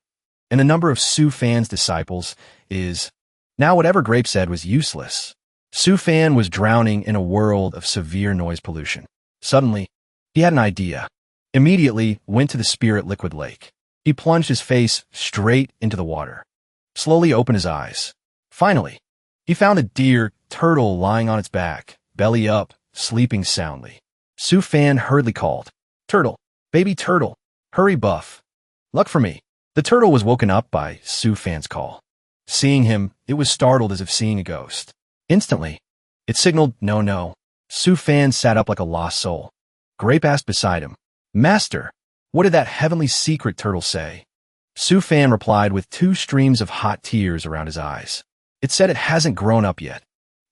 And the number of Su Fan's disciples is... Now whatever Grape said was useless. Su Fan was drowning in a world of severe noise pollution. Suddenly, he had an idea. Immediately went to the Spirit Liquid Lake. He plunged his face straight into the water. Slowly opened his eyes. Finally, he found a deer turtle lying on its back, belly up, sleeping soundly. Su Fan hurriedly called, Turtle, baby turtle, hurry buff. Luck for me. The turtle was woken up by Su Fan's call. Seeing him, it was startled as if seeing a ghost. Instantly, it signaled no no. Su Fan sat up like a lost soul. Grape asked beside him, Master, what did that heavenly secret turtle say? Su Fan replied with 2 streams of hot tears around his eyes. It said it hasn't grown up yet.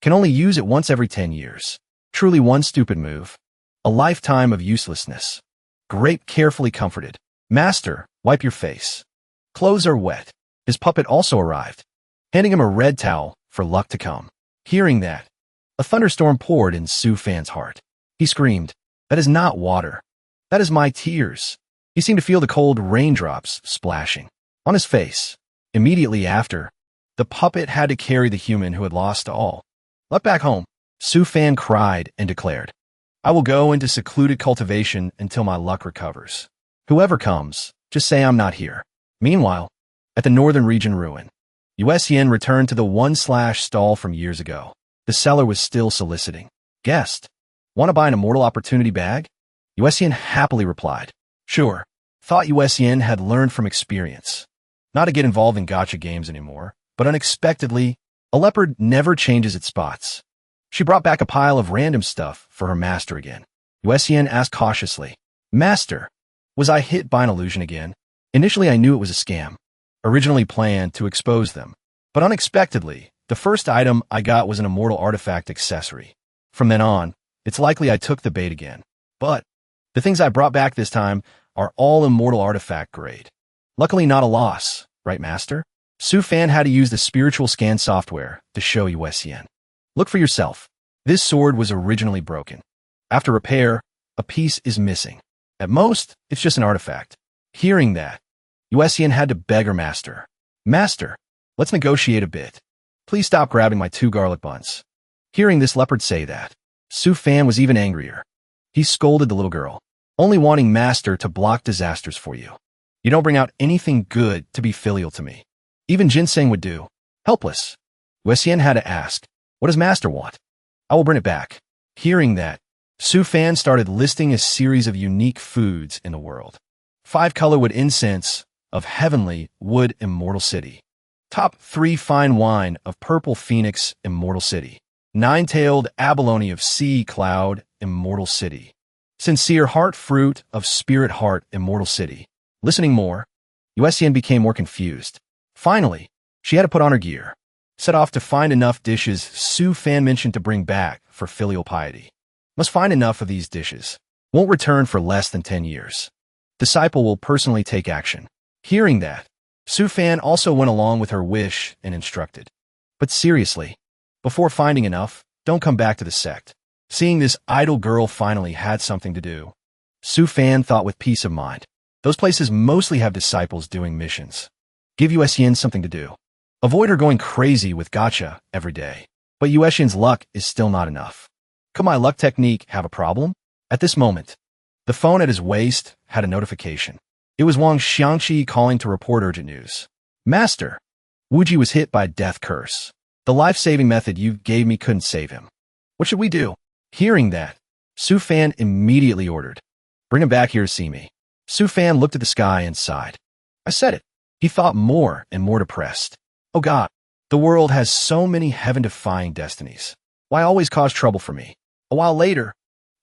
Can only use it once every 10 years. Truly one stupid move. A lifetime of uselessness. Grape carefully comforted. Master, wipe your face. Clothes are wet. His puppet also arrived, handing him a red towel for luck to come. Hearing that, a thunderstorm poured in Su Fan's heart. He screamed, that is not water. That is my tears. He seemed to feel the cold raindrops splashing on his face. Immediately after, the puppet had to carry the human who had lost all. Let back home. Su Fan cried and declared, I will go into secluded cultivation until my luck recovers. Whoever comes, just say I'm not here. Meanwhile, at the Northern Region ruin, Yen returned to the 1/stall from years ago. The seller was still soliciting. Guest, want to buy an immortal opportunity bag? Yuesian happily replied. Sure. Thought Yuesian had learned from experience. Not to get involved in gacha games anymore, but unexpectedly, a leopard never changes its spots. She brought back a pile of random stuff for her master again. Yuesian asked cautiously, Master, was I hit by an illusion again? Initially I knew it was a scam, originally planned to expose them. But unexpectedly, the first item I got was an immortal artifact accessory. From then on, it's likely I took the bait again. But the things I brought back this time are all immortal artifact grade. Luckily not a loss, right, Master? Su Fan had to use the spiritual scan software to show Yuesian. Look for yourself. This sword was originally broken. After repair, a piece is missing. At most, it's just an artifact. Hearing that, Yuesian had to beg her master. Master, let's negotiate a bit. Please stop grabbing my 2 garlic buns. Hearing this leopard say that, Su Fan was even angrier. He scolded the little girl, only wanting Master to block disasters for you. You don't bring out anything good to be filial to me. Even ginseng would do. Helpless. Yuesian had to ask, what does Master want? I will bring it back. Hearing that, Su Fan started listing a series of unique foods in the world. 5 colorwood incense of heavenly wood immortal city. Top 3 fine wine of purple phoenix immortal city. 9-tailed abalone of sea cloud immortal city. Sincere heart fruit of spirit heart immortal city. Listening more, Yuesian became more confused. Finally, she had to put on her gear. Set off to find enough dishes Su Fan mentioned to bring back for filial piety. Must find enough of these dishes. Won't return for less than 10 years. Disciple will personally take action. Hearing that, Su Fan also went along with her wish and instructed. But seriously, before finding enough, don't come back to the sect. Seeing this idle girl finally had something to do, Su Fan thought with peace of mind. Those places mostly have disciples doing missions. Give Yuesian something to do. Avoid her going crazy with gacha every day. But Yuesian's luck is still not enough. Could my luck technique have a problem? At this moment, the phone at his waist had a notification. It was Wang Xiangqi calling to report urgent news. Master, Wuji was hit by a death curse. The life-saving method you gave me couldn't save him. What should we do? Hearing that, Su Fan immediately ordered, bring him back here to see me. Su Fan looked at the sky and sighed. I said it. He thought more and more depressed. Oh God, the world has so many heaven-defying destinies. Why always cause trouble for me? A while later,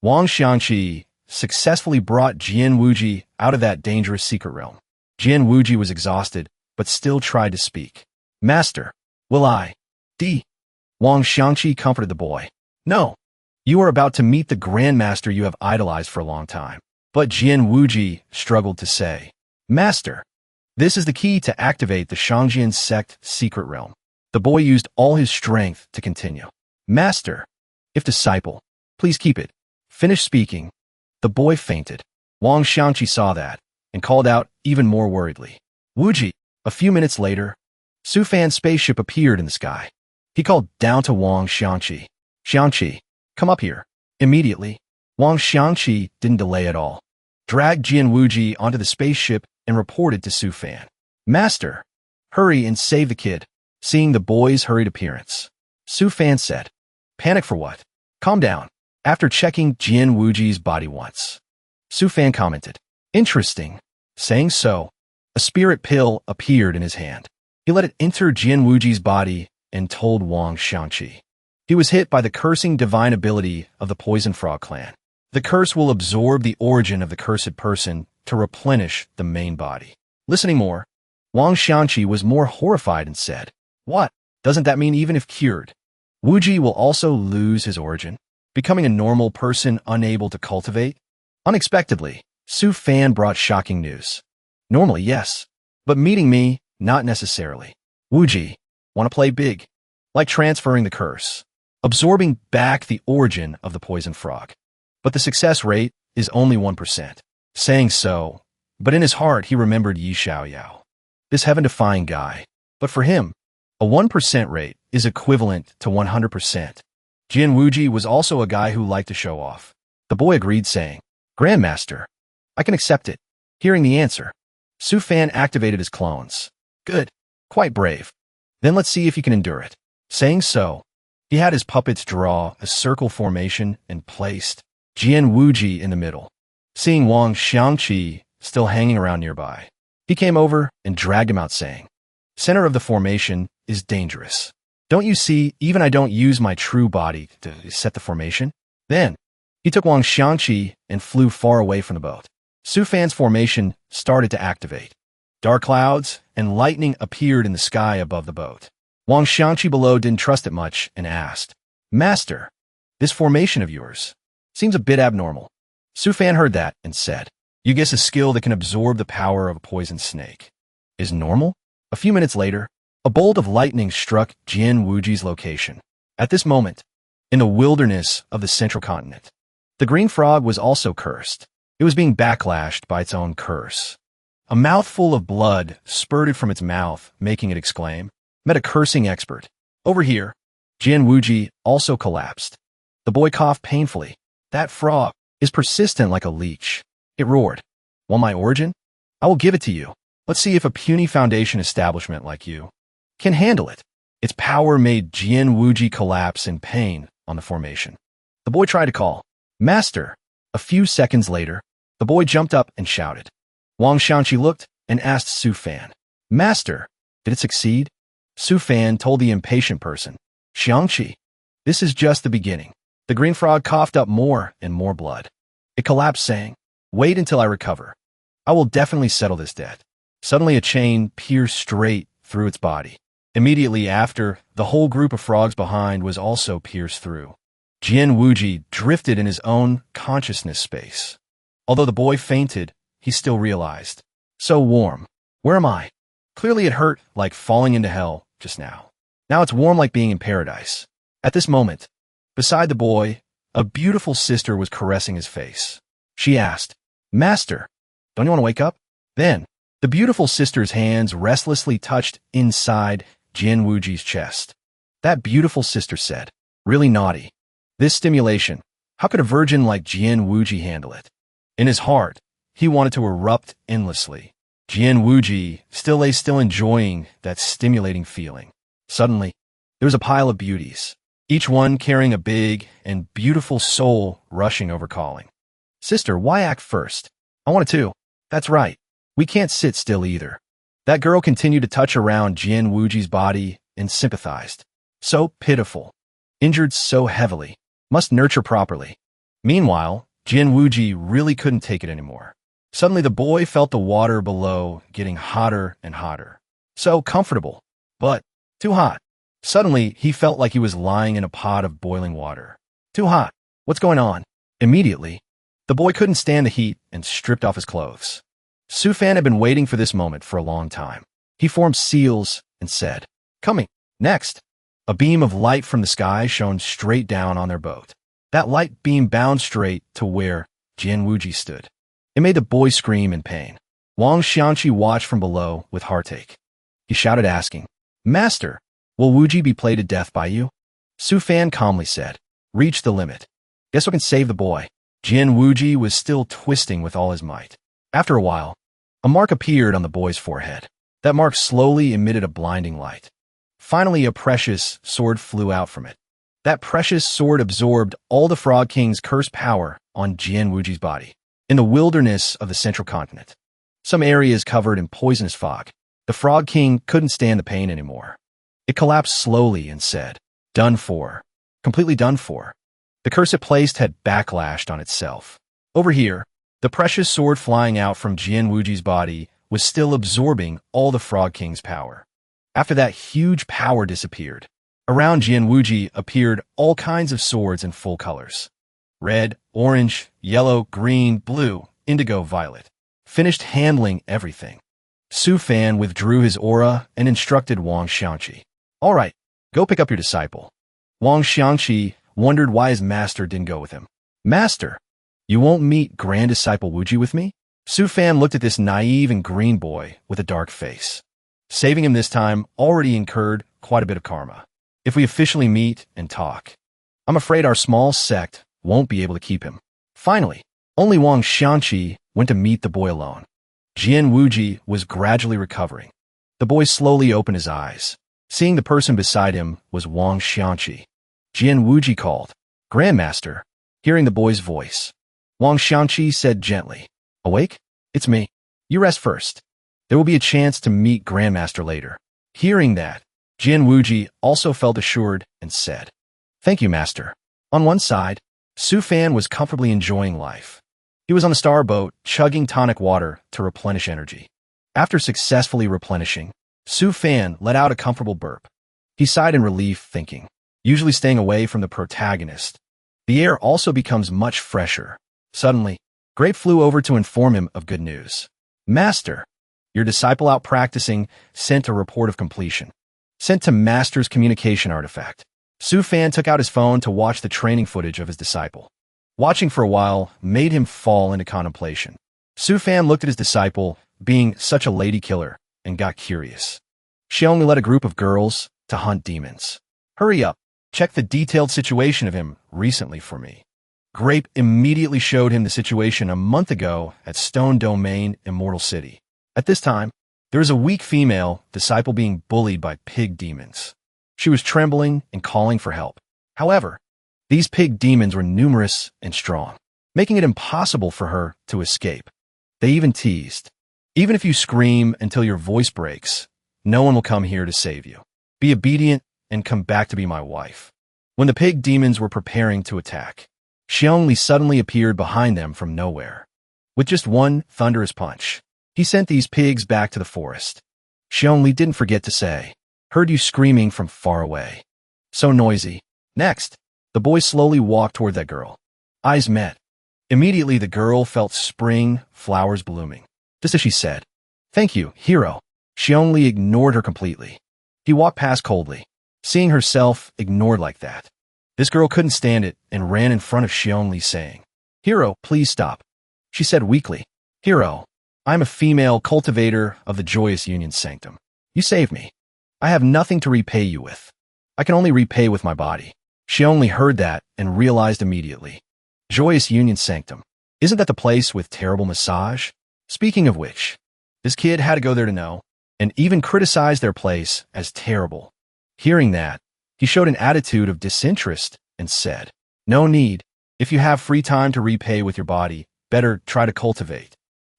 Wang Xiangqi successfully brought Jian Wuji out of that dangerous secret realm. Jian Wuji was exhausted, but still tried to speak. Master, will I? Wang Xiangqi comforted the boy. No, you are about to meet the grandmaster you have idolized for a long time. But Jian Wuji struggled to say, Master, this is the key to activate the Shangjian sect secret realm. The boy used all his strength to continue. Master, if disciple, please keep it. Finish speaking. The boy fainted. Wang Xiangqi saw that and called out even more worriedly. Wuji. A few minutes later, Su Fan's spaceship appeared in the sky. He called down to Wang Xiangqi. Xiangqi, come up here. Immediately, Wang Xiangqi didn't delay at all. Dragged Jian Wuji onto the spaceship and reported to Su Fan. Master, hurry and save the kid. Seeing the boy's hurried appearance, Su Fan said, Panic for what? Calm down. After checking Jian Wuji's body once, Su Fan commented, Interesting. Saying so, a spirit pill appeared in his hand. He let it enter Jian Wuji's body and told Wang Xiangqi. He was hit by the cursing divine ability of the Poison Frog clan. The curse will absorb the origin of the cursed person to replenish the main body. Listening more, Wang Xiangqi was more horrified and said, What? Doesn't that mean even if cured, Wuji will also lose his origin, becoming a normal person unable to cultivate? Unexpectedly, Su Fan brought shocking news. Normally, yes, but meeting me, not necessarily. Wuji, want to play big, like transferring the curse, absorbing back the origin of the poison frog. But the success rate is only 1%. Saying so, but in his heart he remembered Yi Xiaoyao, this heaven-defying guy. But for him, a 1% rate is equivalent to 100%. Jian Wuji was also a guy who liked to show off. The boy agreed, saying, Grandmaster, I can accept it. Hearing the answer, Su Fan activated his clones. Good. Quite brave. Then let's see if you can endure it. Saying so, he had his puppets draw a circle formation and placed Jian Wuji in the middle. Seeing Wang Xiangqi still hanging around nearby, he came over and dragged him out, saying, "Center of the formation is dangerous. Don't you see, even I don't use my true body to set the formation?" Then, he took Wang Xiangqi and flew far away from the boat. Su Fan's formation started to activate. Dark clouds and lightning appeared in the sky above the boat. Wang Xiangqi below didn't trust it much and asked, "Master, this formation of yours seems a bit abnormal." Su Fan heard that and said, "You guess a skill that can absorb the power of a poison snake is normal?" A few minutes later, a bolt of lightning struck Jian Wuji's location. At this moment, in the wilderness of the central continent, the green frog was also cursed. It was being backlashed by its own curse. A mouthful of blood spurted from its mouth, making it exclaim, "Met a cursing expert." Over here, Jian Wuji also collapsed. The boy coughed painfully. "That frog is persistent like a leech." It roared, "Want my origin? I will give it to you. Let's see if a puny foundation establishment like you can handle it." Its power made Jian Wuji collapse in pain on the formation. The boy tried to call, "Master." A few seconds later, the boy jumped up and shouted. Wang Xiangqi looked and asked Su Fan, "Master, did it succeed?" Su Fan told the impatient person, "Xiangqi, this is just the beginning." The green frog coughed up more and more blood. It collapsed, saying, "Wait until I recover. I will definitely settle this debt." Suddenly a chain pierced straight through its body. Immediately after, the whole group of frogs behind was also pierced through. Jian Wuji drifted in his own consciousness space. Although the boy fainted, he still realized, "So warm. Where am I?" Clearly it hurt like falling into hell just now. Now it's warm like being in paradise. At this moment, beside the boy, a beautiful sister was caressing his face. She asked, "Master, don't you want to wake up?" Then, the beautiful sister's hands restlessly touched inside Jian Wuji's chest. That beautiful sister said, "Really naughty. This stimulation, how could a virgin like Jian Wuji handle it?" In his heart, he wanted to erupt endlessly. Jian Wuji still lay still, enjoying that stimulating feeling. Suddenly, there was a pile of beauties, each one carrying a big and beautiful soul rushing over, calling, "Sister, why act first? I want to too." "That's right. We can't sit still either." That girl continued to touch around Jian Wuji's body and sympathized. "So pitiful. Injured so heavily. Must nurture properly." Meanwhile, Jian Wuji really couldn't take it anymore. Suddenly the boy felt the water below getting hotter and hotter. So comfortable, but too hot. Suddenly, he felt like he was lying in a pot of boiling water. Too hot. What's going on? Immediately, the boy couldn't stand the heat and stripped off his clothes. Su Fan had been waiting for this moment for a long time. He formed seals and said, "Coming." Next, a beam of light from the sky shone straight down on their boat. That light beam bound straight to where Jian Wuji stood. It made the boy scream in pain. Wang Xiangqi watched from below with heartache. He shouted, asking, "Master, will Wuji be played to death by you?" Su Fan calmly said, "Reach the limit. Guess we can save the boy." Jian Wuji was still twisting with all his might. After a while, a mark appeared on the boy's forehead. That mark slowly emitted a blinding light. Finally, a precious sword flew out from it. That precious sword absorbed all the Frog King's cursed power on Jian Wuji's body. In the wilderness of the central continent, some areas covered in poisonous fog, the Frog King couldn't stand the pain anymore. It collapsed slowly and said, "Done for. Completely done for." The curse it placed had backlashed on itself. Over here, the precious sword flying out from Jian Wuji's body was still absorbing all the Frog King's power. After that huge power disappeared, around Jian Wuji appeared all kinds of swords in full colors. Red, orange, yellow, green, blue, indigo, violet. Finished handling everything. Su Fan withdrew his aura and instructed Wang Xiangqi, "All right, go pick up your disciple." Wang Xiangqi wondered why his master didn't go with him. "Master, you won't meet Grand Disciple Wuji with me?" Su Fan looked at this naive and green boy with a dark face. Saving him this time already incurred quite a bit of karma. If we officially meet and talk, I'm afraid our small sect won't be able to keep him. Finally, only Wang Xiangqi went to meet the boy alone. Jian Wuji was gradually recovering. The boy slowly opened his eyes. Seeing the person beside him was Wang Xiangqi. Jian Wuji called, "Grandmaster," hearing the boy's voice. Wang Xiangqi said gently. Awake? It's me. You rest first. There will be a chance to meet Grandmaster later. Hearing that, Jin Wuji also felt assured and said, Thank you, Master. On one side, Su Fan was comfortably enjoying life. He was on the star boat, chugging tonic water to replenish energy. After successfully replenishing, Su Fan let out a comfortable burp. He sighed in relief, thinking, usually staying away from the protagonist. The air also becomes much fresher. Suddenly, Grape flew over to inform him of good news. Master, your disciple out practicing sent a report of completion. Sent to Master's communication artifact. Su Fan took out his phone to watch the training footage of his disciple. Watching for a while made him fall into contemplation. Su Fan looked at his disciple, being such a lady killer, and got curious. She only led a group of girls to hunt demons. Hurry up, check the detailed situation of him recently for me. Grape immediately showed him the situation a month ago at Stone Domain, Immortal City. At this time, there was a weak female disciple being bullied by pig demons. She was trembling and calling for help. However, these pig demons were numerous and strong, making it impossible for her to escape. They even teased, even if you scream until your voice breaks, no one will come here to save you. Be obedient and come back to be my wife. When the pig demons were preparing to attack, Xiongli suddenly appeared behind them from nowhere. With just one thunderous punch, he sent these pigs back to the forest. Xiongli didn't forget to say, heard you screaming from far away. So noisy. Next, the boy slowly walked toward that girl. Eyes met. Immediately the girl felt spring flowers blooming. Just as she said, Thank you, hero. Xiongli ignored her completely. He walked past coldly, seeing herself ignored like that. This girl couldn't stand it and ran in front of Xiongli saying, Hero, please stop. She said weakly, Hero, I'm a female cultivator of the Joyous Union Sanctum. You saved me. I have nothing to repay you with. I can only repay with my body. Xiongli heard that and realized immediately. Joyous Union Sanctum. Isn't that the place with terrible massage? Speaking of which, this kid had to go there to know, and even criticize their place as terrible. Hearing that, he showed an attitude of disinterest and said, No need. If you have free time to repay with your body, better try to cultivate.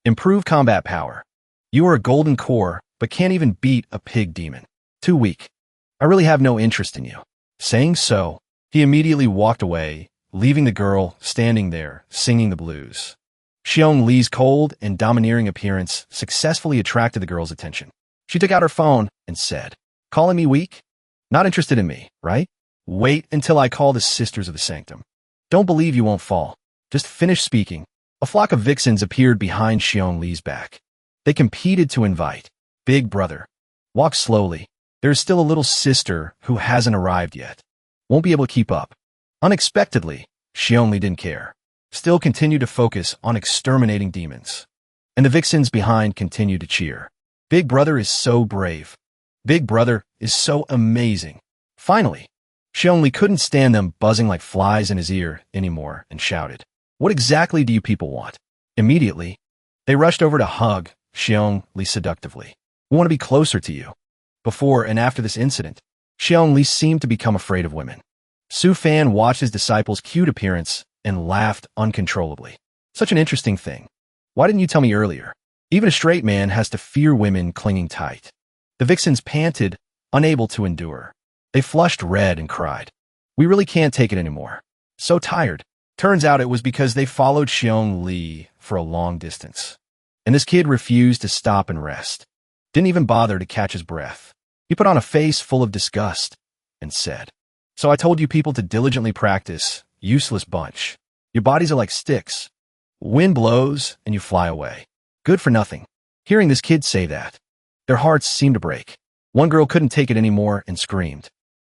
Improve combat power. You are a golden core, but can't even beat a pig demon. Too weak. I really have no interest in you. Saying so, he immediately walked away, leaving the girl standing there, singing the blues. Xiong Li's cold and domineering appearance successfully attracted the girl's attention. She took out her phone and said, Calling me weak? Not interested in me, right? Wait until I call the Sisters of the Sanctum. Don't believe you won't fall. Just finish speaking. A flock of vixens appeared behind Xiong Li's back. They competed to invite. Big brother. Walk slowly. There is still a little sister who hasn't arrived yet. Won't be able to keep up. Unexpectedly, Xiong Li didn't care. Still continued to focus on exterminating demons. And the vixens behind continued to cheer. Big brother is so brave. Big brother is so amazing. Finally, Xiong Li couldn't stand them buzzing like flies in his ear anymore and shouted, What exactly do you people want? Immediately, they rushed over to hug Xiong Li seductively. We want to be closer to you. Before and after this incident, Xiong Li seemed to become afraid of women. Su Fan watched his disciple's cute appearance and laughed uncontrollably. Such an interesting thing. Why didn't you tell me earlier? Even a straight man has to fear women clinging tight. The vixens panted, unable to endure. They flushed red and cried. We really can't take it anymore. So tired. Turns out it was because they followed Xiong Li for a long distance. And this kid refused to stop and rest. Didn't even bother to catch his breath. He put on a face full of disgust and said, So I told you people to diligently practice, useless bunch. Your bodies are like sticks. Wind blows and you fly away. Good for nothing. Hearing this kid say that, their hearts seemed to break. One girl couldn't take it anymore and screamed.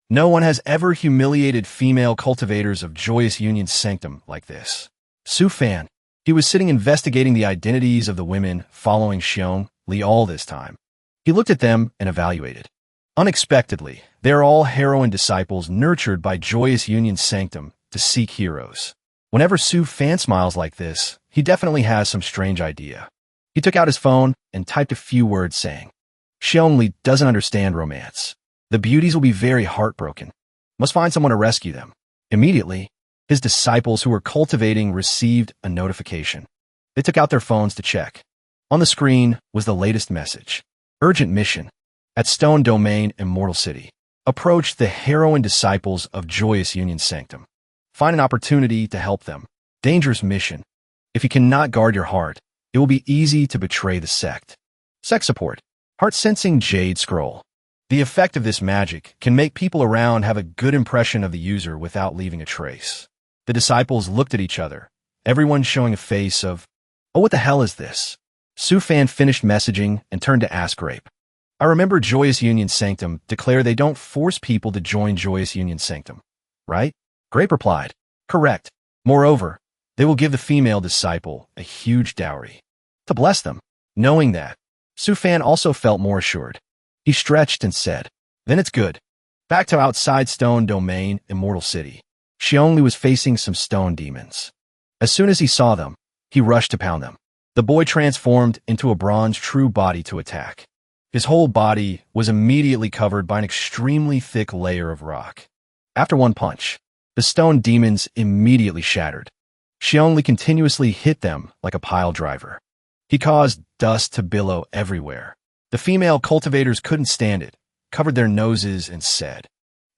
No one has ever humiliated female cultivators of Joyous Union Sanctum like this. Su Fan, he was sitting investigating the identities of the women following Xiong Li all this time. He looked at them and evaluated. Unexpectedly, they are all heroine disciples nurtured by Joyous Union Sanctum to seek heroes. Whenever Su Fan smiles like this, he definitely has some strange idea. He took out his phone and typed a few words saying, Xiong Li doesn't understand romance. The beauties will be very heartbroken. Must find someone to rescue them. Immediately, His disciples who were cultivating received a notification. They took out their phones to check. On the screen was the latest message. Urgent mission. At Stone Domain, Immortal City. Approach the heroine disciples of Joyous Union Sanctum. Find an opportunity to help them. Dangerous mission. If you cannot guard your heart, it will be easy to betray the sect. Sect support. Heart-sensing Jade Scroll. The effect of this magic can make people around have a good impression of the user without leaving a trace. The disciples looked at each other, everyone showing a face of, "Oh, what the hell is this?" Sufan finished messaging and turned to ask Grape. "I remember Joyous Union Sanctum declare they don't force people to join Joyous Union Sanctum, right?" Grape replied, "Correct. Moreover, they will give the female disciple a huge dowry to bless them." Knowing that, Sufan also felt more assured. He stretched and said, "Then it's good." Back to outside Stone Domain, Immortal City. Xiongli was facing some stone demons. As soon as he saw them, he rushed to pound them. The boy transformed into a bronze true body to attack. His whole body was immediately covered by an extremely thick layer of rock. After one punch, the stone demons immediately shattered. Xiongli continuously hit them like a pile driver. He caused dust to billow everywhere. The female cultivators couldn't stand it, covered their noses, and said,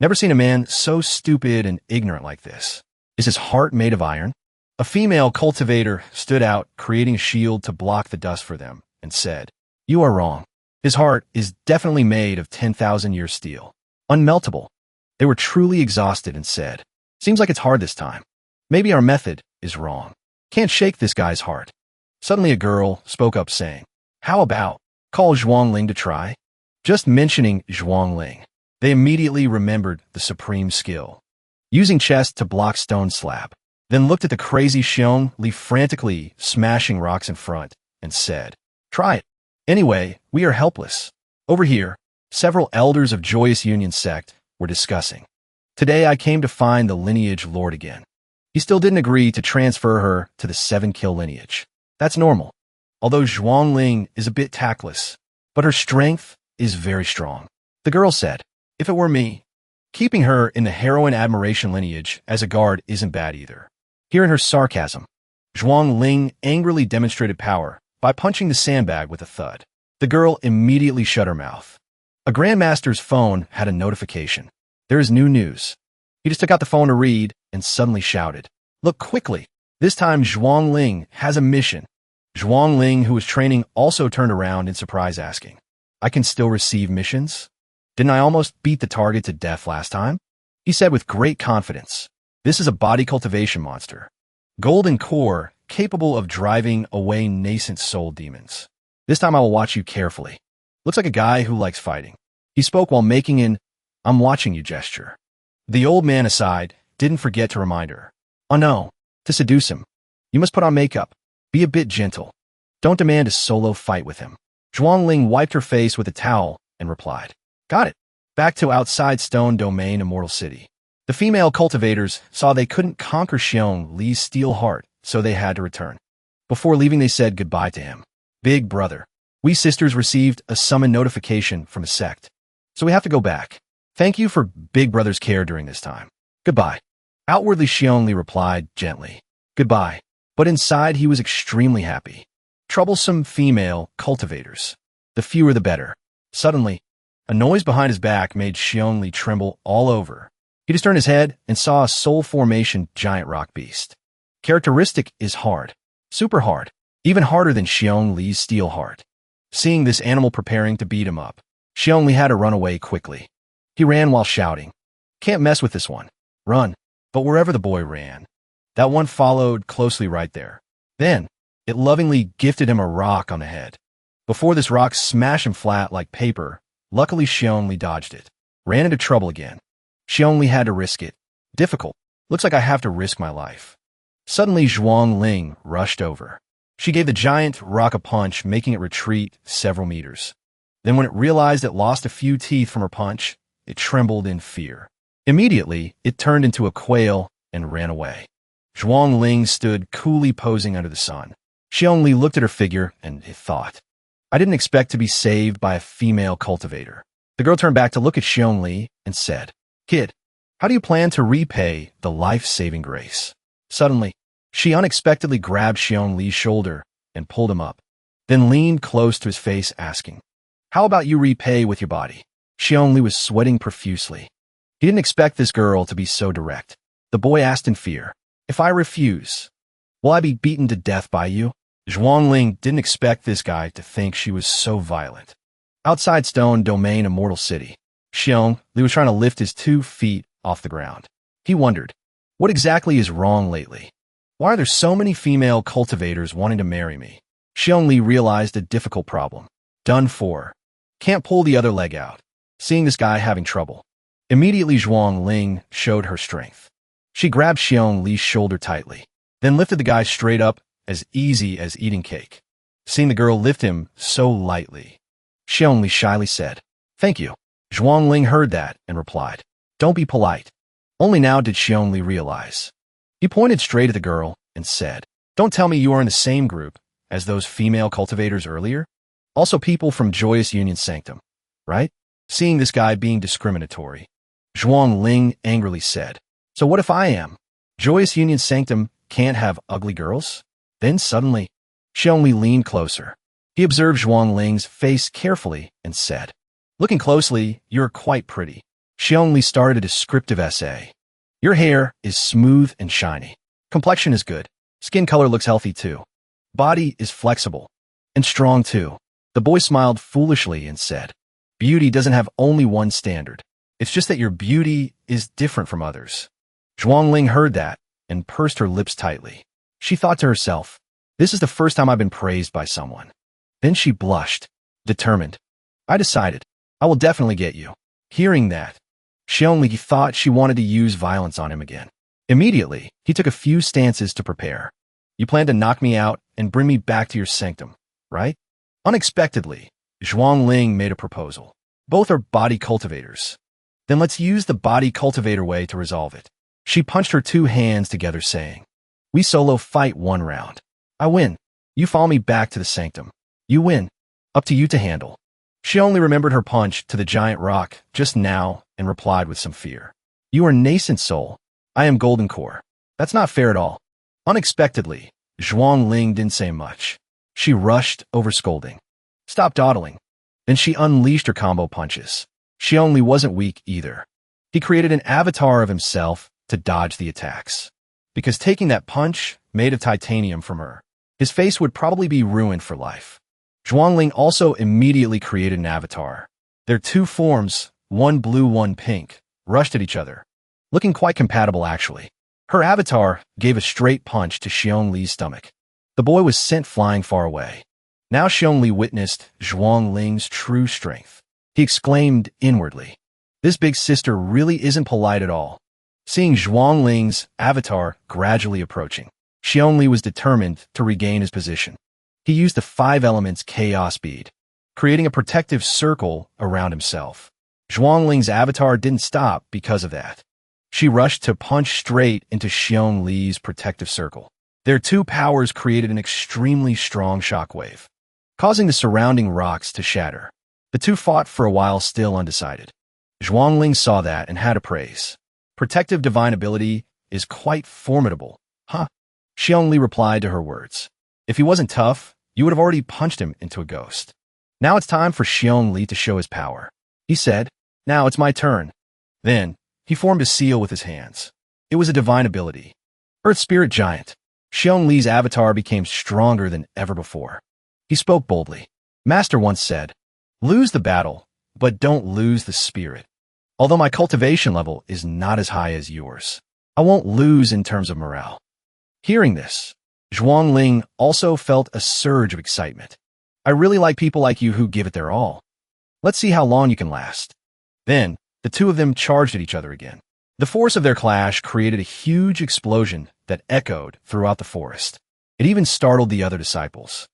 "Never seen a man so stupid and ignorant like this. Is his heart made of iron?" A female cultivator stood out, creating a shield to block the dust for them, and said, "You are wrong. His heart is definitely made of 10,000-year steel. Unmeltable." They were truly exhausted and said, "Seems like it's hard this time. Maybe our method is wrong. Can't shake this guy's heart." Suddenly a girl spoke up saying, "How about call Zhuangling to try?" Just mentioning Zhuangling, they immediately remembered the supreme skill. Using chest to block stone slab, then looked at the crazy Xiongli frantically smashing rocks in front and said, "Try it. Anyway, we are helpless." Over here, several elders of Joyous Union sect were discussing. "Today I came to find the lineage lord again. He still didn't agree to transfer her to the 7-kill lineage. That's normal. Although Zhuangling is a bit tactless, but her strength is very strong." The girl said, "If it were me, keeping her in the heroine admiration lineage as a guard isn't bad either." Hearing her sarcasm, Zhuangling angrily demonstrated power by punching the sandbag with a thud. The girl immediately shut her mouth. A Grandmaster's phone had a notification. There is new news. He just took out the phone to read and suddenly shouted, "Look quickly. This time Zhuangling has a mission." Zhuangling, who was training, also turned around in surprise asking, "I can still receive missions? Didn't I almost beat the target to death last time?" He said with great confidence, "This is a body cultivation monster. Golden core capable of driving away nascent soul demons. This time I will watch you carefully. Looks like a guy who likes fighting." He spoke while making an "I'm watching you" gesture. The old man aside didn't forget to remind her, "Oh no, to seduce him, you must put on makeup. Be a bit gentle. Don't demand a solo fight with him." Zhuangling wiped her face with a towel and replied, "Got it." Back to outside Stone Domain, Immortal City. The female cultivators saw they couldn't conquer Xiong's steel heart, so they had to return. Before leaving, they said goodbye to him. "Big brother, we sisters received a summon notification from a sect, so we have to go back. Thank you for Big Brother's care during this time. Goodbye." Outwardly, Xiongli replied gently, "Goodbye," but inside he was extremely happy. Troublesome female cultivators. The fewer the better. Suddenly, a noise behind his back made Xiongli tremble all over. He just turned his head and saw a soul formation giant rock beast. Characteristic is hard. Super hard. Even harder than Xiong's steel heart. Seeing this animal preparing to beat him up, Xiongli had to run away quickly. He ran while shouting, "Can't mess with this one." Run. But wherever the boy ran, that one followed closely right there. Then, it lovingly gifted him a rock on the head. Before this rock smashed him flat like paper, luckily Xiongli dodged it. Ran into trouble again. Xiongli had to risk it. Difficult. Looks like I have to risk my life. Suddenly Zhuangling rushed over. She gave the giant rock a punch, making it retreat several meters. Then when it realized it lost a few teeth from her punch, it trembled in fear. Immediately, it turned into a quail and ran away. Zhuangling stood coolly posing under the sun. Xiongli looked at her figure and thought, "I didn't expect to be saved by a female cultivator." The girl turned back to look at Xiongli and said, "Kid, How do you plan to repay the life-saving grace? Suddenly, she unexpectedly grabbed Xiong Li's shoulder and pulled him up, then leaned close to his face, asking, "How about you repay with your body?" Xiong Li was sweating profusely. He didn't expect this girl to be so direct. The boy asked in fear, "If I refuse, will I be beaten to death by you?" Zhuangling didn't expect this guy to think she was so violent. Outside Stone Domain Immortal City, Xiong Li was trying to lift his 2 feet off the ground. He wondered, what exactly is wrong lately? Why are there so many female cultivators wanting to marry me? Xiong Li realized a difficult problem. Done for. Can't pull the other leg out. Seeing this guy having trouble, immediately Zhuang Ling showed her strength. She grabbed Xiong Li's shoulder tightly, then lifted the guy straight up as easy as eating cake. Seeing the girl lift him so lightly, Xiong Li shyly said, "Thank you." Zhuang Ling heard that and replied, "Don't be polite." Only now did Xiong Li realize. He pointed straight at the girl and said, "Don't tell me you are in the same group as those female cultivators earlier? Also people from Joyous Union Sanctum, right?" Seeing this guy being discriminatory, Zhuang Ling angrily said, "So what if I am? Joyous Union Sanctum can't have ugly girls?" Then suddenly, Xiong Li leaned closer. He observed Zhuang Ling's face carefully and said, "Looking closely, you're quite pretty." Xiong Li started a descriptive essay. "Your hair is smooth and shiny. Complexion is good. Skin color looks healthy too. Body is flexible. And strong too." The boy smiled foolishly and said, "Beauty doesn't have only one standard. It's just that your beauty is different from others." Zhuang Ling heard that and pursed her lips tightly. She thought to herself, "This is the first time I've been praised by someone." Then she blushed, determined. "I decided. I will definitely get you." Hearing that, Xiong Li thought she wanted to use violence on him again. Immediately, he took a few stances to prepare. "You plan to knock me out and bring me back to your sanctum, right?" Unexpectedly, Zhuang Ling made a proposal. "Both are body cultivators. Then let's use the body cultivator way to resolve it." She punched her 2 hands together, saying, "We solo fight 1 round. I win. You follow me back to the sanctum. You win. Up to you to handle." She only remembered her punch to the giant rock just now and replied with some fear, "You are nascent soul. I am golden core. That's not fair at all." Unexpectedly, Zhuang Ling didn't say much. She rushed over scolding, "Stop dawdling." Then she unleashed her combo punches. She only wasn't weak either. He created an avatar of himself to dodge the attacks. Because taking that punch made of titanium from her, his face would probably be ruined for life. Zhuang Ling also immediately created an avatar. Their 2 forms, one blue, one pink, rushed at each other, looking quite compatible actually. Her avatar gave a straight punch to Xiong Li's stomach. The boy was sent flying far away. Now Xiong Li witnessed Zhuang Ling's true strength. He exclaimed inwardly, "This big sister really isn't polite at all." Seeing Zhuang Ling's avatar gradually approaching, Xiong Li was determined to regain his position. He used the 5 elements chaos bead, creating a protective circle around himself. Zhuang Ling's avatar didn't stop because of that. She rushed to punch straight into Xiong Li's protective circle. Their 2 powers created an extremely strong shockwave, causing the surrounding rocks to shatter. The 2 fought for a while, still undecided. Zhuang Ling saw that and had to praise. "Protective divine ability is quite formidable, huh?" Xiong Li replied to her words. "If he wasn't tough, you would have already punched him into a ghost." Now it's time for Xiong Li to show his power. He said, "Now it's my turn." Then, he formed a seal with his hands. It was a divine ability. Earth Spirit Giant. Xiong Li's avatar became stronger than ever before. He spoke boldly. "Master once said, lose the battle, but don't lose the spirit. Although my cultivation level is not as high as yours, I won't lose in terms of morale." Hearing this, Zhuang Ling also felt a surge of excitement. "I really like people like you who give it their all. Let's see how long you can last." Then, the 2 of them charged at each other again. The force of their clash created a huge explosion that echoed throughout the forest. It even startled the other disciples.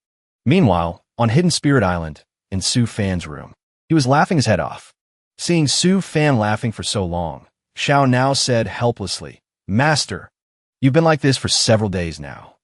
Meanwhile, on Hidden Spirit Island, in Su Fan's room, he was laughing his head off. Seeing Su Fan laughing for so long, Xiao now said helplessly, "Master, you've been like this for several days now."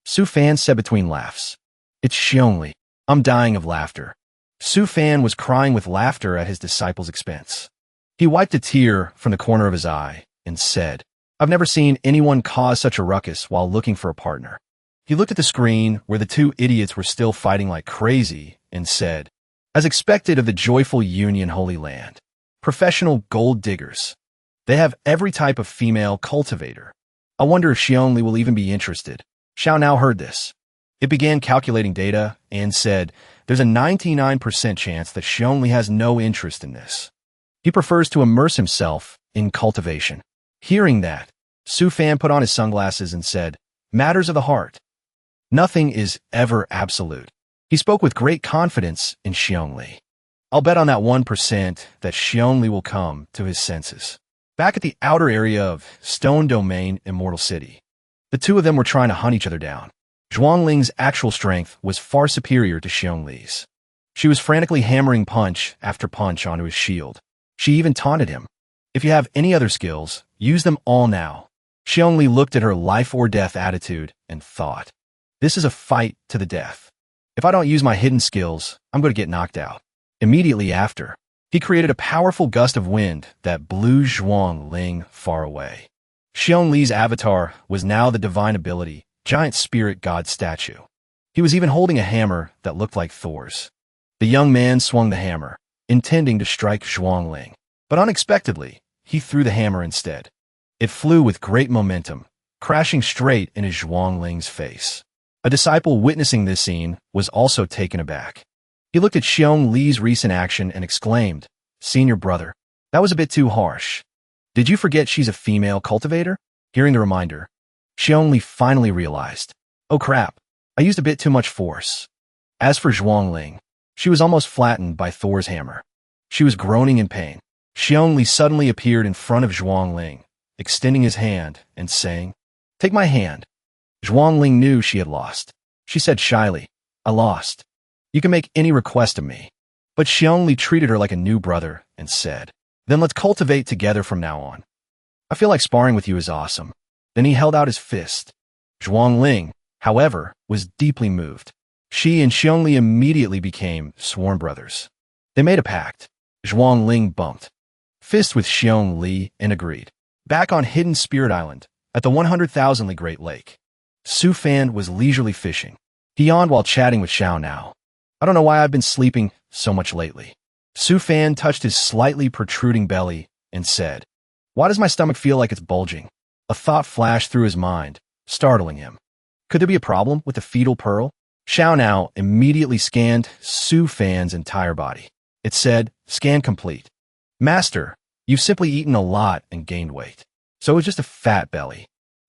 Su Fan said between laughs, "It's Xiong Li. I'm dying of laughter." Su Fan was crying with laughter at his disciple's expense. He wiped a tear from the corner of his eye and said, I've never seen anyone cause such a ruckus while looking for a partner. He looked at the screen where the two idiots were still fighting like crazy and said, as expected of the joyful union Holy Land, professional gold diggers. They have every type of female cultivator. I wonder if Xiongli will even be interested. Xiao now heard this. It began calculating data and said, there's a 99% chance that Xiongli has no interest in this. He prefers to immerse himself in cultivation. Hearing that, Su Fan put on his sunglasses and said, matters of the heart. Nothing is ever absolute. He spoke with great confidence in Xiongli. I'll bet on that 1% that Xiongli will come to his senses. Back at the outer area of Stone Domain Immortal City, the two of them were trying to hunt each other down. Zhuangling's actual strength was far superior to Xiongli's. She was frantically hammering punch after punch onto his shield. She even taunted him. If you have any other skills, use them all now. Xiongli looked at her life-or-death attitude and thought, this is a fight to the death. If I don't use my hidden skills, I'm going to get knocked out. Immediately after, he created a powerful gust of wind that blew Zhuangling far away. Xiongli's avatar was now the divine ability, giant spirit god statue. He was even holding a hammer that looked like Thor's. The young man swung the hammer, intending to strike Zhuangling, but unexpectedly, he threw the hammer instead. It flew with great momentum, crashing straight into Zhuangling's face. A disciple witnessing this scene was also taken aback. He looked at Xiong-Li's recent action and exclaimed, Senior brother, that was a bit too harsh. Did you forget she's a female cultivator? Hearing the reminder, Xiong-Li finally realized, oh crap, I used a bit too much force. As for Zhuangling, she was almost flattened by Thor's hammer. She was groaning in pain. Xiong-Li suddenly appeared in front of Zhuangling, extending his hand and saying, take my hand. Zhuangling knew she had lost. She said shyly, I lost. You can make any request of me. But Xiongli treated her like a new brother and said, then let's cultivate together from now on. I feel like sparring with you is awesome. Then he held out his fist. Zhuangling, however, was deeply moved. She and Xiongli immediately became sworn brothers. They made a pact. Zhuangling bumped fists with Xiongli and agreed. Back on Hidden Spirit Island, at the 100,000-li Great Lake, Su Fan was leisurely fishing. He yawned while chatting with Xiao Now. I don't know why I've been sleeping so much lately. Su Fan touched his slightly protruding belly and said, why does my stomach feel like it's bulging? A thought flashed through his mind, startling him. Could there be a problem with the fetal pearl? Xiao Now immediately scanned Su Fan's entire body. It said, scan complete. Master, you've simply eaten a lot and gained weight. So it was just a fat belly.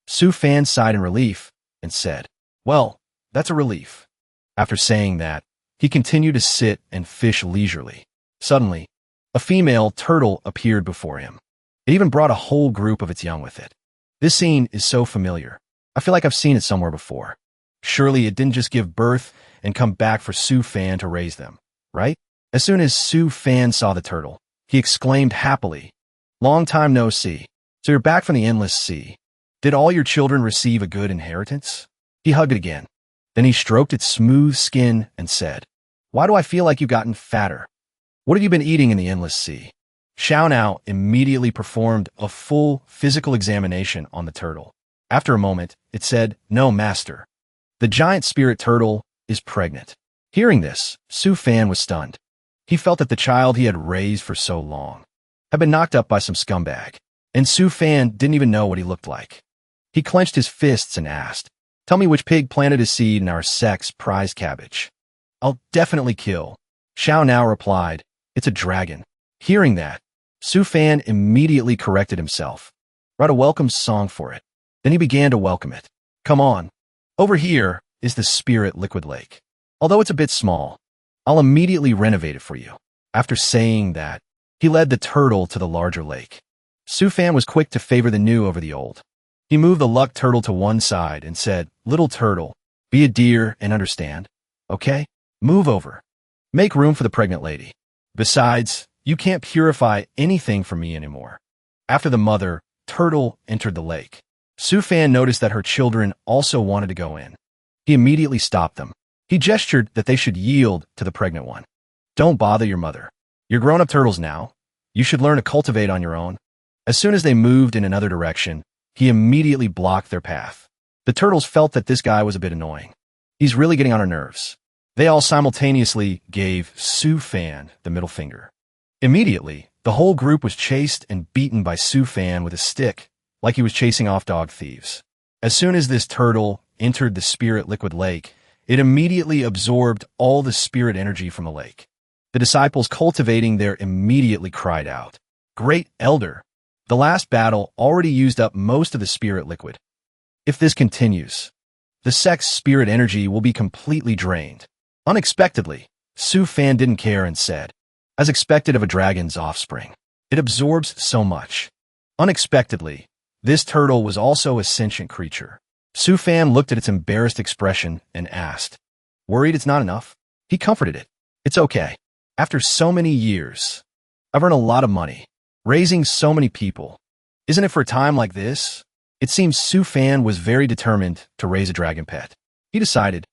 Su Fan sighed in relief and said, well, that's a relief. After saying that, he continued to sit and fish leisurely. Suddenly, a female turtle appeared before him. It even brought a whole group of its young with it. This scene is so familiar. I feel like I've seen it somewhere before. Surely it didn't just give birth and come back for Su Fan to raise them, right? As soon as Su Fan saw the turtle, he exclaimed happily, long time no see. So you're back from the endless sea. Did all your children receive a good inheritance? He hugged it again. Then he stroked its smooth skin and said, why do I feel like you've gotten fatter? What have you been eating in the endless sea? Xiao Now immediately performed a full physical examination on the turtle. After a moment, it said, no, master. The giant spirit turtle is pregnant. Hearing this, Su Fan was stunned. He felt that the child he had raised for so long had been knocked up by some scumbag, and Su Fan didn't even know what he looked like. He clenched his fists and asked, tell me which pig planted a seed in our sex prize cabbage. I'll definitely kill. Xiao Now replied, it's a dragon. Hearing that, Su Fan immediately corrected himself. Wrote a welcome song for it. Then he began to welcome it. Come on. Over here is the Spirit Liquid Lake. Although it's a bit small, I'll immediately renovate it for you. After saying that, he led the turtle to the larger lake. Su Fan was quick to favor the new over the old. He moved the luck turtle to one side and said, little turtle, be a dear and understand. Okay? Move over. Make room for the pregnant lady. Besides, you can't purify anything for me anymore. After the mother turtle entered the lake, Su Fan noticed that her children also wanted to go in. He immediately stopped them. He gestured that they should yield to the pregnant one. Don't bother your mother. You're grown-up turtles now. You should learn to cultivate on your own. As soon as they moved in another direction, he immediately blocked their path. The turtles felt that this guy was a bit annoying. He's really getting on our nerves. They all simultaneously gave Su Fan the middle finger. Immediately, the whole group was chased and beaten by Su Fan with a stick, like he was chasing off dog thieves. As soon as this turtle entered the spirit liquid lake, it immediately absorbed all the spirit energy from the lake. The disciples cultivating there immediately cried out, "Great Elder! The last battle already used up most of the spirit liquid. If this continues, the sect's spirit energy will be completely drained." Unexpectedly, Su Fan didn't care and said, "As expected of a dragon's offspring, it absorbs so much." Unexpectedly, this turtle was also a sentient creature. Su Fan looked at its embarrassed expression and asked, "Worried it's not enough?" He comforted it. "It's okay. After so many years, I've earned a lot of money, raising so many people. Isn't it for a time like this?" It seems Su Fan was very determined to raise a dragon pet. He decided,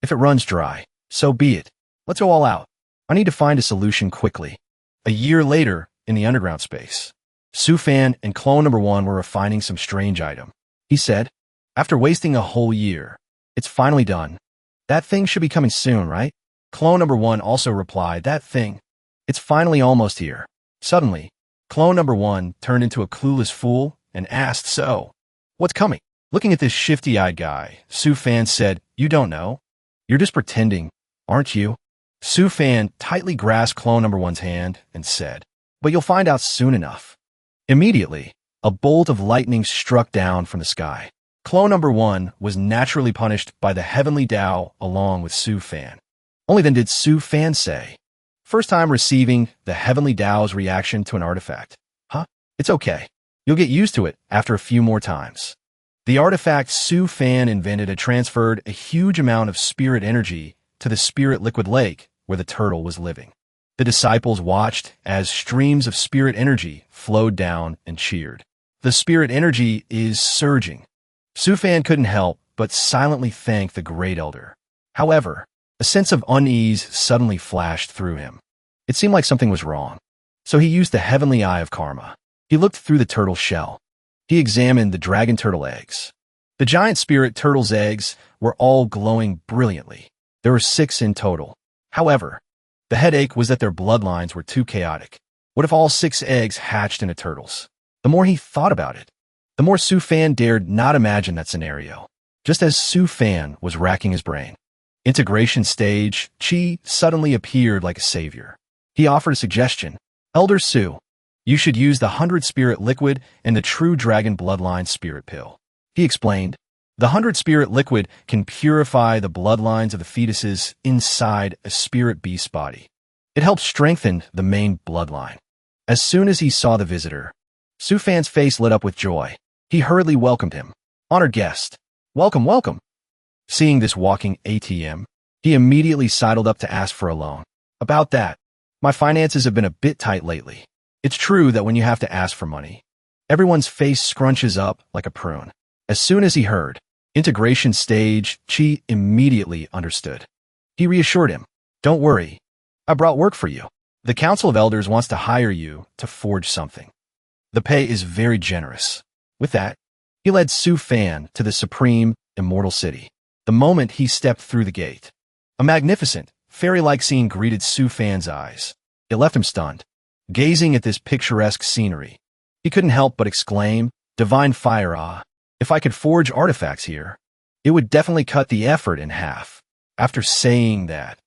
if it runs dry, so be it. Let's go all out. I need to find a solution quickly. A year later, in the underground space, Su Fan and clone number 1 were refining some strange item. He said, "After wasting a whole year, it's finally done. That thing should be coming soon, right?" Clone number 1 also replied, "That thing. It's finally almost here." Suddenly, clone number 1 turned into a clueless fool and asked, "So, what's coming?" Looking at this shifty-eyed guy, Su Fan said, "You don't know? You're just pretending, aren't you?" Su Fan tightly grasped clone number 1's hand and said, "But you'll find out soon enough." Immediately, a bolt of lightning struck down from the sky. Clone number 1 was naturally punished by the heavenly Tao along with Su Fan. Only then did Su Fan say, "First time receiving the heavenly Tao's reaction to an artifact. Huh? It's okay. You'll get used to it after a few more times." The artifact Su Fan invented had transferred a huge amount of spirit energy to the spirit liquid lake where the turtle was living. The disciples watched as streams of spirit energy flowed down and cheered. The spirit energy is surging. Su Fan couldn't help but silently thank the great elder. However, a sense of unease suddenly flashed through him. It seemed like something was wrong. So he used the heavenly eye of karma. He looked through the turtle's shell. He examined the dragon turtle eggs. The giant spirit turtle's eggs were all glowing brilliantly. There were 6 in total. However, the headache was that their bloodlines were too chaotic. What if all 6 eggs hatched into turtles? The more he thought about it, the more Su Fan dared not imagine that scenario. Just as Su Fan was racking his brain, integration stage, Chi suddenly appeared like a savior. He offered a suggestion. "Elder Su, you should use the 100 spirit liquid and the true dragon bloodline spirit pill." He explained, "The 100 spirit liquid can purify the bloodlines of the fetuses inside a spirit beast's body. It helps strengthen the main bloodline." As soon as he saw the visitor, Su Fan's face lit up with joy. He hurriedly welcomed him. "Honored guest. Welcome, welcome." Seeing this walking ATM, he immediately sidled up to ask for a loan. "About that, my finances have been a bit tight lately." It's true that when you have to ask for money, everyone's face scrunches up like a prune. As soon as he heard integration stage, Chi immediately understood. He reassured him, "Don't worry, I brought work for you. The Council of Elders wants to hire you to forge something. The pay is very generous." With that, he led Su Fan to the supreme, immortal city. The moment he stepped through the gate, a magnificent, fairy-like scene greeted Su Fan's eyes. It left him stunned. Gazing at this picturesque scenery, he couldn't help but exclaim, "Divine fire, ah! If I could forge artifacts here, it would definitely cut the effort in half." After saying that,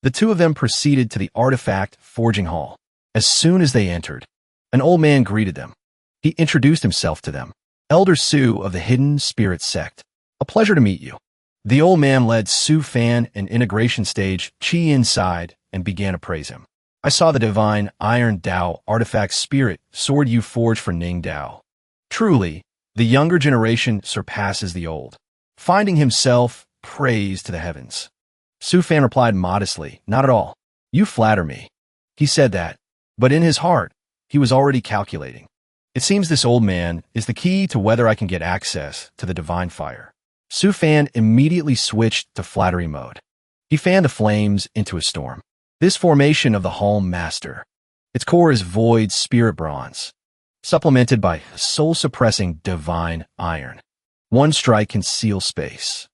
the two of them proceeded to the artifact forging hall. As soon as they entered, an old man greeted them. He introduced himself to them. "Elder Su of the Hidden Spirit Sect. A pleasure to meet you." The old man led Su Fan and integration stage Chi inside and began to praise him. "I saw the divine Iron Dao artifact spirit sword you forged for Ning Dao. Truly, the younger generation surpasses the old." Finding himself praised to the heavens, Su Fan replied modestly, "Not at all. You flatter me." He said that, but in his heart, he was already calculating. It seems this old man is the key to whether I can get access to the divine fire. Su Fan immediately switched to flattery mode. He fanned the flames into a storm. "This formation of the Hall Master. Its core is void spirit bronze, supplemented by soul-suppressing divine iron. One strike can seal space.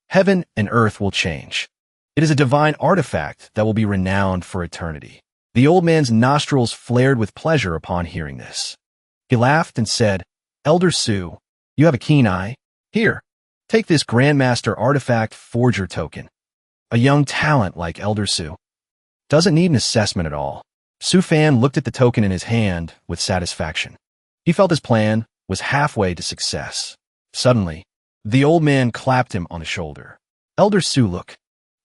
Heaven and earth will change. It is a divine artifact that will be renowned for eternity. The old man's nostrils flared with pleasure upon hearing this. He laughed and said, Elder Su, you have a keen eye. Here, take this Grandmaster Artifact Forger token. A young talent like Elder Su doesn't need an assessment at all. Su Fan looked at the token in his hand with satisfaction. He felt his plan was halfway to success. Suddenly, the old man clapped him on the shoulder. Elder Su, look.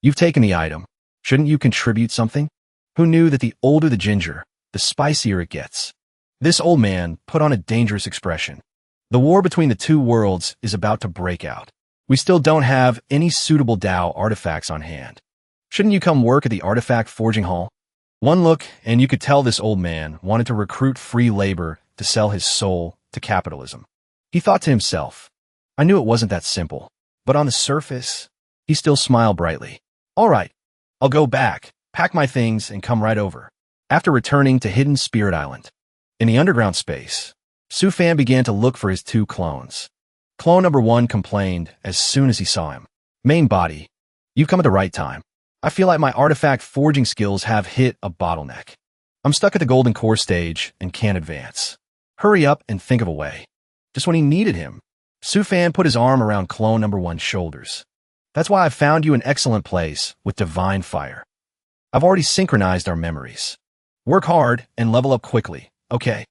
You've taken the item. Shouldn't you contribute something? Who knew that the older the ginger, the spicier it gets? This old man put on a dangerous expression. The war between the two worlds is about to break out. We still don't have any suitable Dao artifacts on hand. Shouldn't you come work at the artifact forging hall? One look, and you could tell this old man wanted to recruit free labor to sell his soul to capitalism. He thought to himself, I knew it wasn't that simple, but on the surface, he still smiled brightly. All right, I'll go back, pack my things, and come right over. After returning to Hidden Spirit Island, in the underground space, Su Fan began to look for his two clones. Clone number 1 complained as soon as he saw him. Main body, you've come at the right time. I feel like my artifact forging skills have hit a bottleneck. I'm stuck at the golden core stage and can't advance. Hurry up and think of a way. Just when he needed him, Su Fan put his arm around clone number 1's shoulders. That's why I found you an excellent place with divine fire. I've already synchronized our memories. Work hard and level up quickly, okay?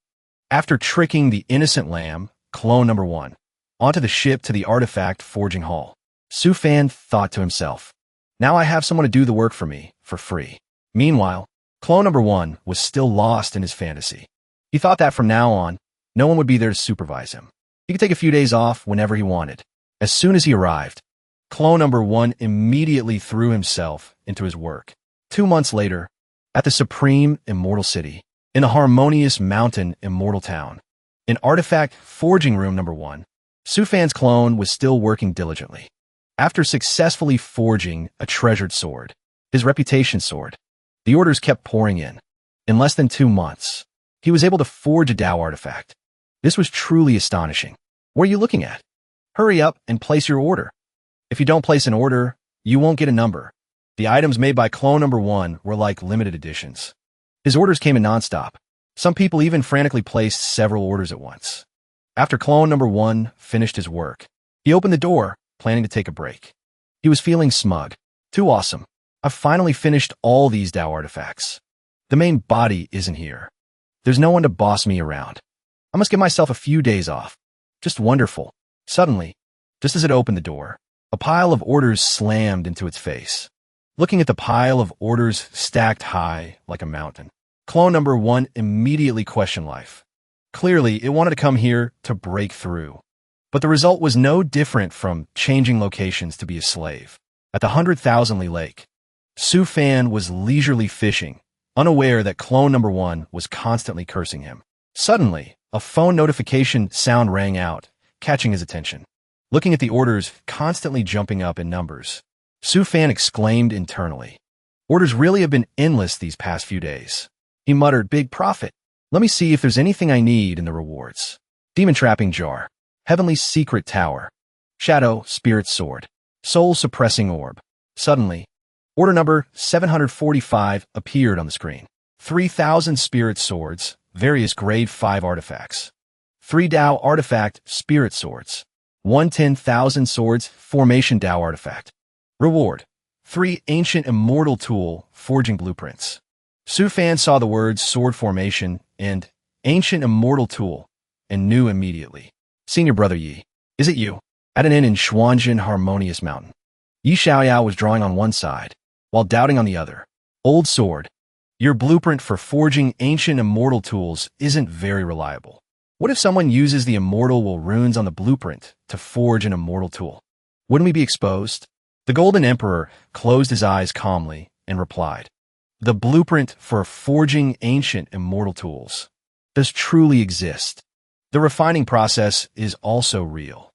After tricking the innocent lamb, clone number 1, onto the ship to the artifact forging hall, Su Fan thought to himself, now I have someone to do the work for me, for free. Meanwhile, clone number 1 was still lost in his fantasy. He thought that from now on, no one would be there to supervise him. He could take a few days off whenever he wanted. As soon as he arrived, clone number 1 immediately threw himself into his work. 2 months later, at the Supreme Immortal City, in the harmonious mountain Immortal Town, in artifact forging room number 1, Su Fan's clone was still working diligently. After successfully forging a treasured sword, his reputation sword, the orders kept pouring in. In less than 2 months, he was able to forge a Dao artifact. This was truly astonishing. What are you looking at? Hurry up and place your order. If you don't place an order, you won't get a number. The items made by clone number 1 were like limited editions. His orders came in nonstop. Some people even frantically placed several orders at once. After clone number 1 finished his work, he opened the door, planning to take a break. He was feeling smug. Too awesome. I've finally finished all these Dao artifacts. The main body isn't here. There's no one to boss me around. I must give myself a few days off. Just wonderful. Suddenly, just as it opened the door, a pile of orders slammed into its face. Looking at the pile of orders stacked high like a mountain, clone number 1 immediately questioned life. Clearly, it wanted to come here to break through. But the result was no different from changing locations to be a slave. At the 100,000 Li Lake, Su Fan was leisurely fishing, unaware that clone number 1 was constantly cursing him. Suddenly, a phone notification sound rang out, catching his attention. Looking at the orders constantly jumping up in numbers, Su Fan exclaimed internally. Orders really have been endless these past few days. He muttered, big profit. Let me see if there's anything I need in the rewards. Demon Trapping Jar. Heavenly Secret Tower. Shadow Spirit Sword. Soul Suppressing Orb. Suddenly, order number 745 appeared on the screen. 3,000 Spirit Swords, various grade 5 artifacts. 3 Dao Artifact Spirit Swords. 110,000 Swords Formation Dao Artifact. Reward. 3 Ancient Immortal Tool Forging Blueprints. Su Fan saw the words Sword Formation and Ancient Immortal Tool and knew immediately. Senior Brother Yi, is it you? At an inn in Xuanjin Harmonious Mountain, Yi Xiaoyao was drawing on one side, while doubting on the other. Old sword. Your blueprint for forging ancient immortal tools isn't very reliable. What if someone uses the immortal will runes on the blueprint to forge an immortal tool? Wouldn't we be exposed? The Golden Emperor closed his eyes calmly and replied, the blueprint for forging ancient immortal tools does truly exist. The refining process is also real.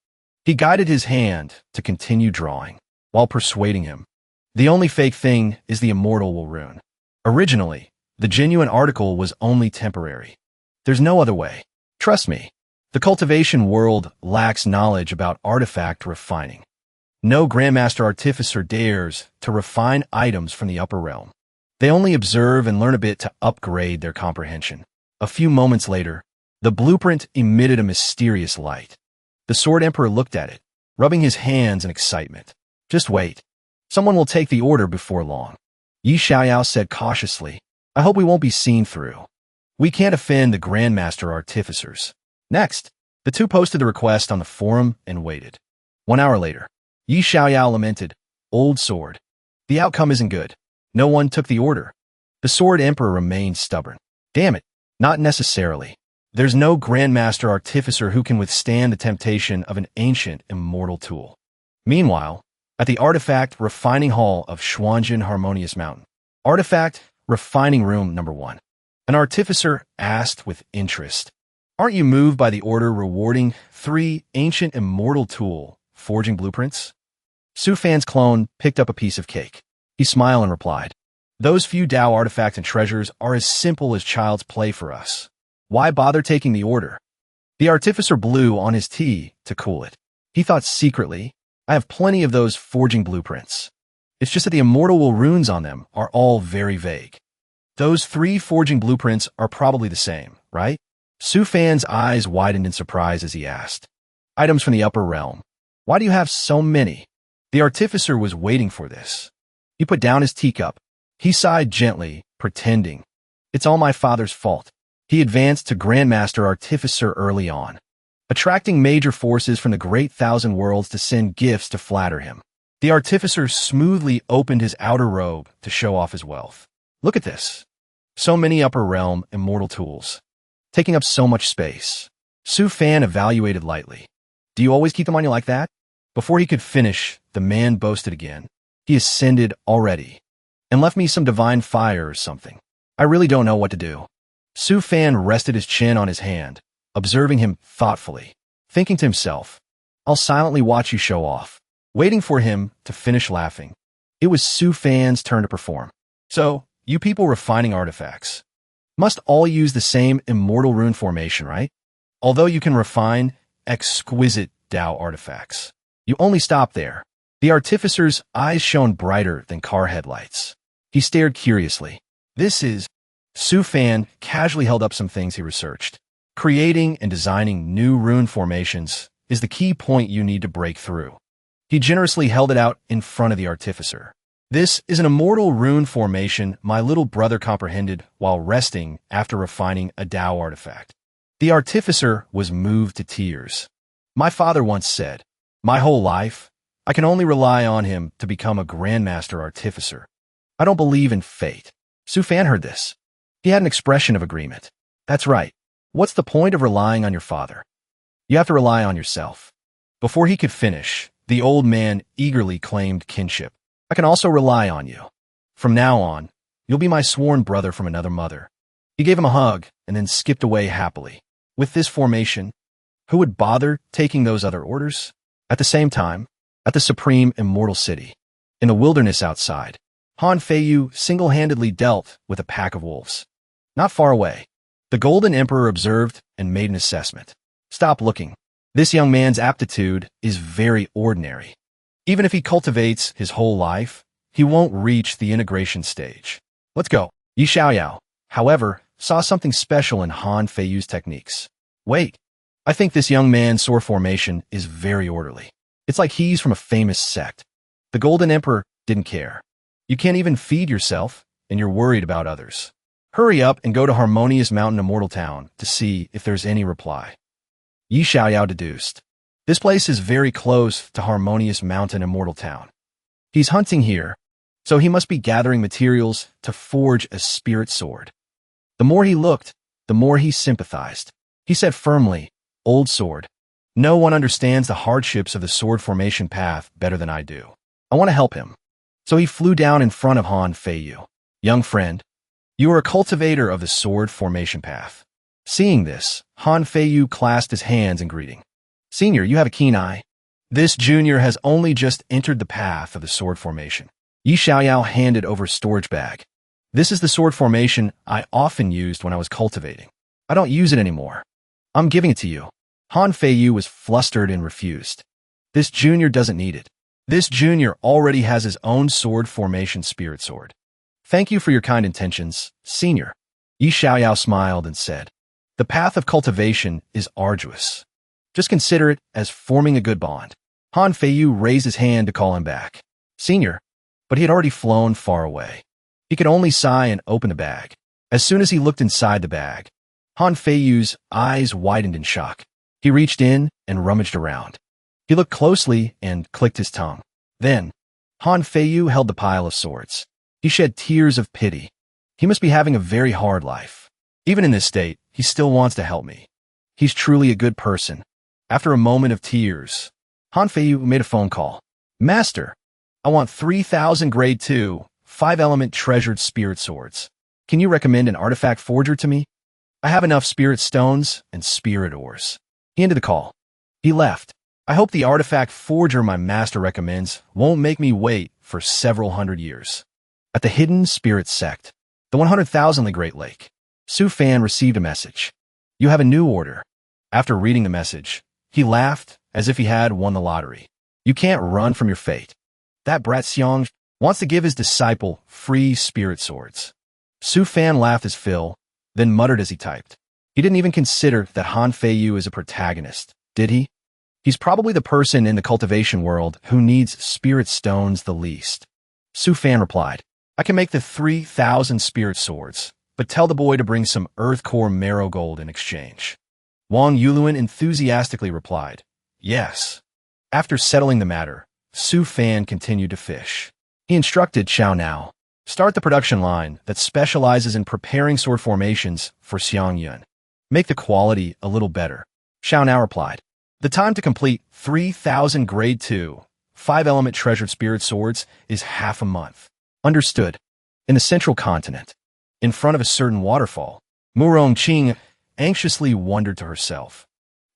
He guided his hand to continue drawing, while persuading him. The only fake thing is the immortal will rune. Originally, The genuine article was only temporary. There's no other way. Trust me. The cultivation world lacks knowledge about artifact refining. No Grandmaster Artificer dares to refine items from the upper realm. They only observe and learn a bit to upgrade their comprehension. A few moments later, the blueprint emitted a mysterious light. The Sword Emperor looked at it, rubbing his hands in excitement. Just wait. Someone will take the order before long. Yi Xiaoyao said cautiously, I hope we won't be seen through. We can't offend the Grandmaster Artificers. Next, the two posted the request on the forum and waited. 1 hour later, Yi Xiaoyao lamented, Old sword. The outcome isn't good. No one took the order. The Sword Emperor remained stubborn. Damn it, not necessarily. There's no Grandmaster Artificer who can withstand the temptation of an ancient, immortal tool. Meanwhile, at the Artifact Refining Hall of Xuanjin Harmonious Mountain, Artifact Refining Room Number 1, an artificer asked with interest, Aren't you moved by the order rewarding 3 ancient immortal tool forging blueprints? Su Fan's clone picked up a piece of cake. He smiled and replied, Those few Dao artifacts and treasures are as simple as child's play for us. Why bother taking the order? The artificer blew on his tea to cool it. He thought secretly, I have plenty of those forging blueprints. It's just that the immortal runes on them are all very vague. Those 3 forging blueprints are probably the same, right? Su Fan's eyes widened in surprise as he asked, Items from the upper realm. Why do you have so many? The artificer was waiting for this. He put down his teacup. He sighed gently, pretending, It's all my father's fault. He advanced to Grandmaster Artificer early on, attracting major forces from the Great Thousand Worlds to send gifts to flatter him. The artificer smoothly opened his outer robe to show off his wealth. Look at this. So many upper realm immortal tools, taking up so much space. Su Fan evaluated lightly. Do you always keep them on you like that? Before he could finish, the man boasted again. He ascended already, and left me some divine fire or something. I really don't know what to do. Su Fan rested his chin on his hand, observing him thoughtfully, thinking to himself, I'll silently watch you show off. Waiting for him to finish laughing, it was Su Fan's turn to perform. So, you people refining artifacts must all use the same immortal rune formation, right? Although you can refine exquisite Dao artifacts, you only stop there. The artificer's eyes shone brighter than car headlights. He stared curiously. This is... Su Fan casually held up some things he researched. Creating and designing new rune formations is the key point you need to break through. He generously held it out in front of the artificer. This is an immortal rune formation my little brother comprehended while resting after refining a Dao artifact. The artificer was moved to tears. My father once said, My whole life, I can only rely on him to become a Grandmaster Artificer. I don't believe in fate. Su Fan heard this. He had an expression of agreement. That's right. What's the point of relying on your father? You have to rely on yourself. Before he could finish, the old man eagerly claimed kinship. I can also rely on you. From now on, you'll be my sworn brother from another mother. He gave him a hug and then skipped away happily. With this formation, who would bother taking those other orders? At the same time, at the Supreme Immortal City, in the wilderness outside, Han Feiyu single-handedly dealt with a pack of wolves. Not far away, the Golden Emperor observed and made an assessment. Stop looking. This young man's aptitude is very ordinary. Even if he cultivates his whole life, he won't reach the integration stage. Let's go. Yi Xiaoyao, however, saw something special in Han Feiyu's techniques. Wait, I think this young man's sword formation is very orderly. It's like he's from a famous sect. The Golden Emperor didn't care. You can't even feed yourself, and you're worried about others. Hurry up and go to Harmonious Mountain Immortal Town to see if there's any reply. Yi Xiaoyao deduced. This place is very close to Harmonious Mountain Immortal Town. He's hunting here, so he must be gathering materials to forge a spirit sword. The more he looked, the more he sympathized. He said firmly, Old sword, no one understands the hardships of the sword formation path better than I do. I want to help him. So he flew down in front of Han Feiyu. Young friend, you are a cultivator of the sword formation path. Seeing this, Han Feiyu clasped his hands in greeting. Senior, you have a keen eye. This junior has only just entered the path of the sword formation. Yi Xiaoyao handed over a storage bag. This is the sword formation I often used when I was cultivating. I don't use it anymore. I'm giving it to you. Han Feiyu was flustered and refused. This junior doesn't need it. This junior already has his own sword formation spirit sword. Thank you for your kind intentions, senior. Yi Xiaoyao smiled and said, the path of cultivation is arduous. Just consider it as forming a good bond. Han Feiyu raised his hand to call him back. Senior. But he had already flown far away. He could only sigh and open the bag. As soon as he looked inside the bag, Han Feiyu's eyes widened in shock. He reached in and rummaged around. He looked closely and clicked his tongue. Then, Han Feiyu held the pile of swords. He shed tears of pity. He must be having a very hard life. Even in this state, he still wants to help me. He's truly a good person. After a moment of tears, Han Feiyu made a phone call. Master, I want 3,000 grade 2, 5-element treasured spirit swords. Can you recommend an artifact forger to me? I have enough spirit stones and spirit ores. He ended the call. He left. I hope the artifact forger my master recommends won't make me wait for several hundred years. At the hidden spirit sect, the 100,000ly Great Lake, Su Fan received a message. You have a new order. After reading the message, he laughed as if he had won the lottery. You can't run from your fate. That brat Xiong wants to give his disciple free spirit swords. Su Fan laughed as Phil, then muttered as he typed. He didn't even consider that Han Feiyu is a protagonist, did he? He's probably the person in the cultivation world who needs spirit stones the least. Su Fan replied, I can make the 3,000 spirit swords, but tell the boy to bring some earth core marrow gold in exchange. Wang Yuluan enthusiastically replied, yes. After settling the matter, Su Fan continued to fish. He instructed Xiao Nao, start the production line that specializes in preparing sword formations for Xiang Yun. Make the quality a little better. Xiao Nao replied, the time to complete 3,000 grade 2, 5-element treasured spirit swords is half a month. Understood. In the central continent, in front of a certain waterfall, Murong Qing anxiously wondered to herself,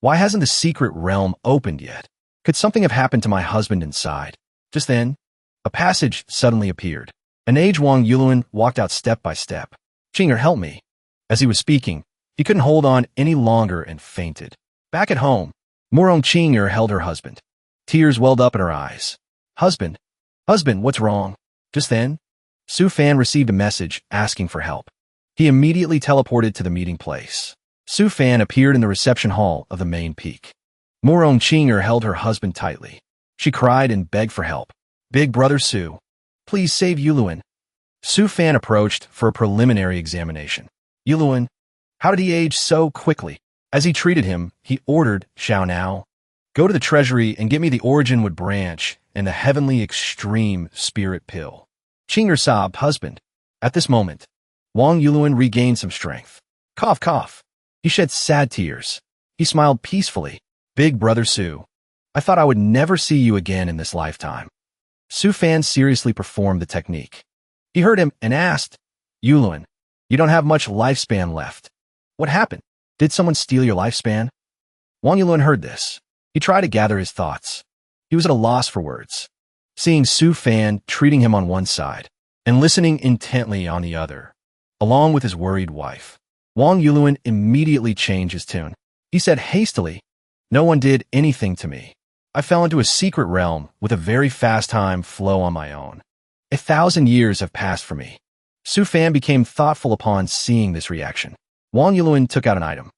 why hasn't the secret realm opened yet? Could something have happened to my husband inside? Just then, a passage suddenly appeared. An aged Wang Yuluan walked out step by step. Qinger, help me. As he was speaking, he couldn't hold on any longer and fainted. Back at home, Murong Qinger held her husband. Tears welled up in her eyes. Husband, what's wrong? Just then, Su Fan received a message asking for help. He immediately teleported to the meeting place. Su Fan appeared in the reception hall of the main peak. Murong Qinger held her husband tightly. She cried and begged for help. Big brother Su, please save Yuluan. Su Fan approached for a preliminary examination. Yuluan, how did he age so quickly? As he treated him, he ordered Xiao Nao, go to the treasury and get me the Origin Wood branch and the Heavenly Extreme Spirit Pill. Qinger sobbed, husband. At this moment, Wang Yuluan regained some strength. Cough, cough. He shed sad tears. He smiled peacefully. Big brother Su, I thought I would never see you again in this lifetime. Su Fan seriously performed the technique. He heard him and asked, Yuluan, you don't have much lifespan left. What happened? Did someone steal your lifespan? Wang Yuluan heard this. He tried to gather his thoughts. He was at a loss for words. Seeing Su Fan treating him on one side and listening intently on the other, along with his worried wife, Wang Yuluan immediately changed his tune. He said hastily, no one did anything to me. I fell into a secret realm with a very fast time flow on my own. 1,000 years have passed for me. Su Fan became thoughtful upon seeing this reaction. Wang Yuluan took out an item.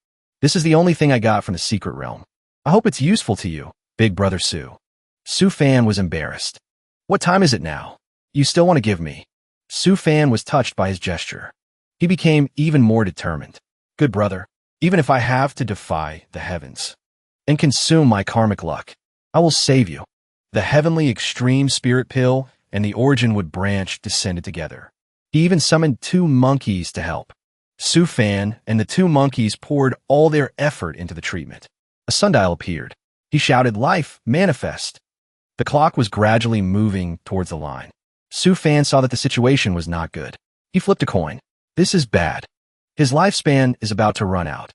This is the only thing I got from the secret realm. I hope it's useful to you, big brother Su. Su Fan was embarrassed. What time is it now? You still want to give me? Su Fan was touched by his gesture. He became even more determined. Good brother, even if I have to defy the heavens and consume my karmic luck, I will save you. The Heavenly Extreme Spirit Pill and the Origin Wood branch descended together. He even summoned 2 monkeys to help. Su Fan and the 2 monkeys poured all their effort into the treatment. A sundial appeared. He shouted, life, manifest. The clock was gradually moving towards the line. Su Fan saw that the situation was not good. He flipped a coin. This is bad. His lifespan is about to run out.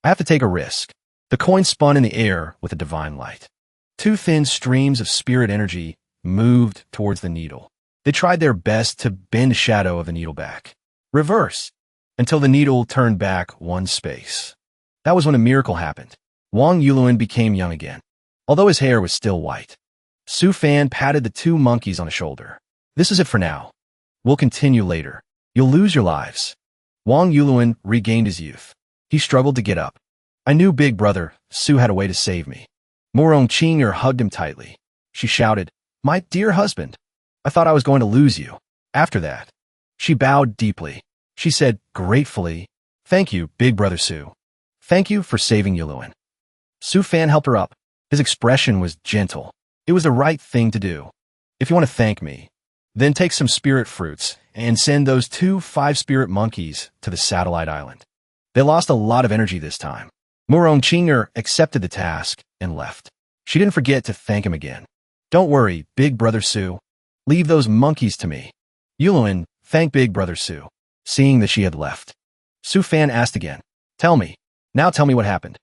I have to take a risk. The coin spun in the air with a divine light. 2 thin streams of spirit energy moved towards the needle. They tried their best to bend the shadow of the needle back. Reverse. Until the needle turned back one space. That was when a miracle happened. Wang Yuluan became young again, although his hair was still white. Su Fan patted the two monkeys on the shoulder. This is it for now. We'll continue later. You'll lose your lives. Wang Yuluan regained his youth. He struggled to get up. I knew Big Brother, Su had a way to save me. Murong Chinger hugged him tightly. She shouted, "My dear husband, I thought I was going to lose you." After that, she bowed deeply. She said gratefully, "Thank you, Big Brother Su. Thank you for saving Yuluan." Su Fan helped her up. His expression was gentle. It was the right thing to do. If you want to thank me, then take some spirit fruits and send those 2 5-spirit monkeys to the satellite island. They lost a lot of energy this time. Murong Chinger accepted the task and left. She didn't forget to thank him again. Don't worry, Big Brother Su. Leave those monkeys to me. Yuluan thanked Big Brother Su, seeing that she had left. Su Fan asked again, Tell me what happened.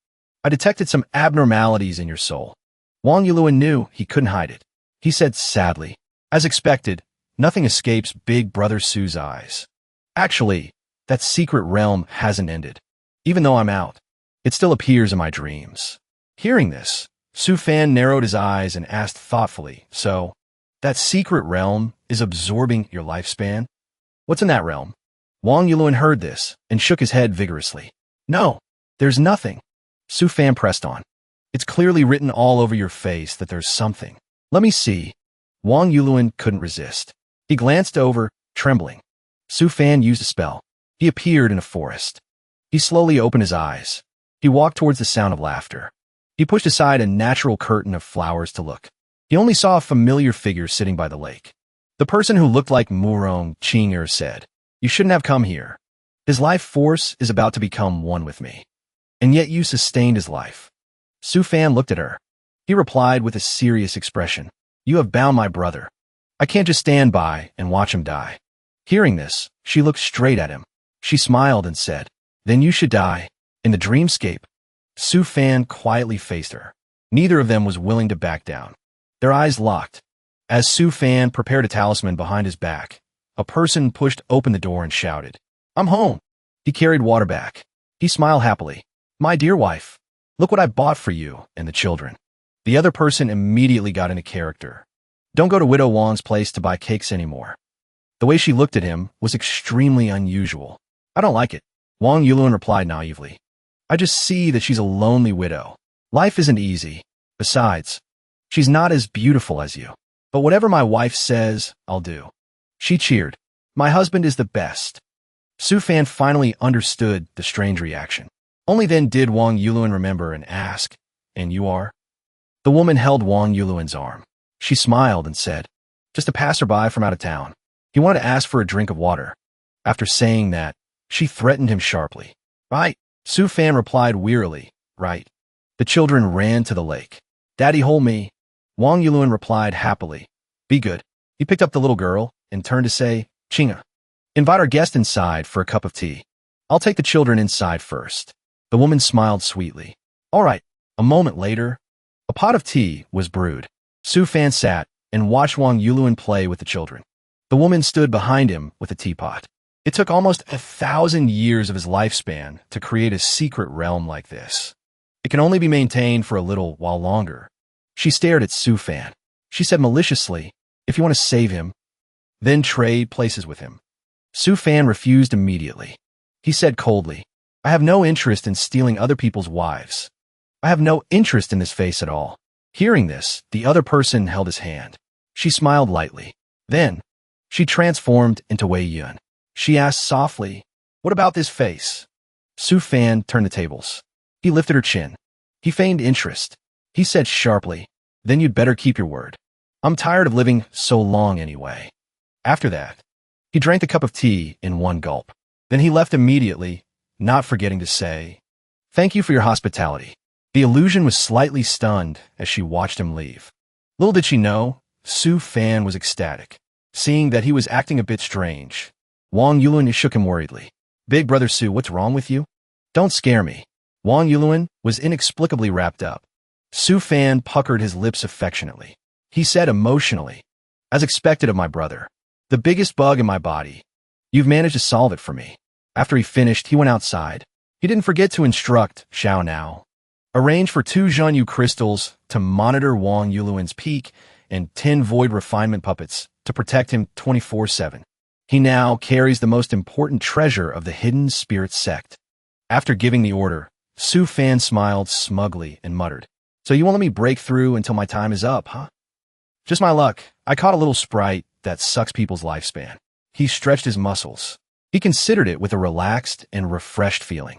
I detected some abnormalities in your soul. Wang Yuluan knew he couldn't hide it. He said sadly, as expected, nothing escapes Big Brother Su's eyes. Actually, that secret realm hasn't ended. Even though I'm out, it still appears in my dreams. Hearing this, Su Fan narrowed his eyes and asked thoughtfully, So, that secret realm is absorbing your lifespan? What's in that realm? Wang Yuluan heard this and shook his head vigorously. No, there's nothing. Su Fan pressed on. It's clearly written all over your face that there's something. Let me see. Wang Yuluan couldn't resist. He glanced over, trembling. Su Fan used a spell. He appeared in a forest. He slowly opened his eyes. He walked towards the sound of laughter. He pushed aside a natural curtain of flowers to look. He only saw a familiar figure sitting by the lake. The person who looked like Murong Chinger said, You shouldn't have come here. His life force is about to become one with me. And yet you sustained his life. Su Fan looked at her. He replied with a serious expression. You have bound my brother. I can't just stand by and watch him die. Hearing this, she looked straight at him. She smiled and said, Then you should die, in the dreamscape. Su Fan quietly faced her. Neither of them was willing to back down. Their eyes locked. As Su Fan prepared a talisman behind his back, a person pushed open the door and shouted, I'm home. He carried water back. He smiled happily. My dear wife, look what I bought for you and the children. The other person immediately got into character. Don't go to Widow Wang's place to buy cakes anymore. The way she looked at him was extremely unusual. I don't like it. Wang Yuluan replied naively. I just see that she's a lonely widow. Life isn't easy. Besides, she's not as beautiful as you. But whatever my wife says, I'll do. She cheered. My husband is the best. Su Fan finally understood the strange reaction. Only then did Wang Yuluan remember and ask, And you are? The woman held Wang Yuluan's arm. She smiled and said, Just a passerby from out of town. He wanted to ask for a drink of water. After saying that, she threatened him sharply. Right. Su Fan replied wearily, Right. The children ran to the lake. Daddy hold me. Wang Yuluan replied happily. Be good. He picked up the little girl and turned to say, Chinga. Invite our guest inside for a cup of tea. I'll take the children inside first. The woman smiled sweetly. All right. A moment later, a pot of tea was brewed. Su Fan sat and watched Wang Yuluan play with the children. The woman stood behind him with a teapot. It took almost 1,000 years of his lifespan to create a secret realm like this. It can only be maintained for a little while longer. She stared at Su Fan. She said maliciously, If you want to save him, then trade places with him. Su Fan refused immediately. He said coldly, I have no interest in stealing other people's wives. I have no interest in this face at all. Hearing this, the other person held his hand. She smiled lightly. Then, she transformed into Wei Yun. She asked softly, What about this face? Su Fan turned the tables. He lifted her chin. He feigned interest. He said sharply, Then you'd better keep your word. I'm tired of living so long anyway. After that, he drank the cup of tea in one gulp. Then he left immediately, not forgetting to say, Thank you for your hospitality. The illusion was slightly stunned as she watched him leave. Little did she know, Su Fan was ecstatic. Seeing that he was acting a bit strange, Wang Yuluan shook him worriedly. Big Brother Su, what's wrong with you? Don't scare me. Wang Yuluan was inexplicably wrapped up. Su Fan puckered his lips affectionately. He said emotionally, As expected of my brother, the biggest bug in my body. You've managed to solve it for me. After he finished, he went outside. He didn't forget to instruct Xiao Nao. Arrange for 2 Zhanyu crystals to monitor Wang Yuluin's peak and 10 void refinement puppets to protect him 24/7. He now carries the most important treasure of the hidden spirit sect. After giving the order, Su Fan smiled smugly and muttered, "So you won't let me break through until my time is up, huh?" "Just my luck. I caught a little sprite that sucks people's lifespan." He stretched his muscles. He considered it with a relaxed and refreshed feeling.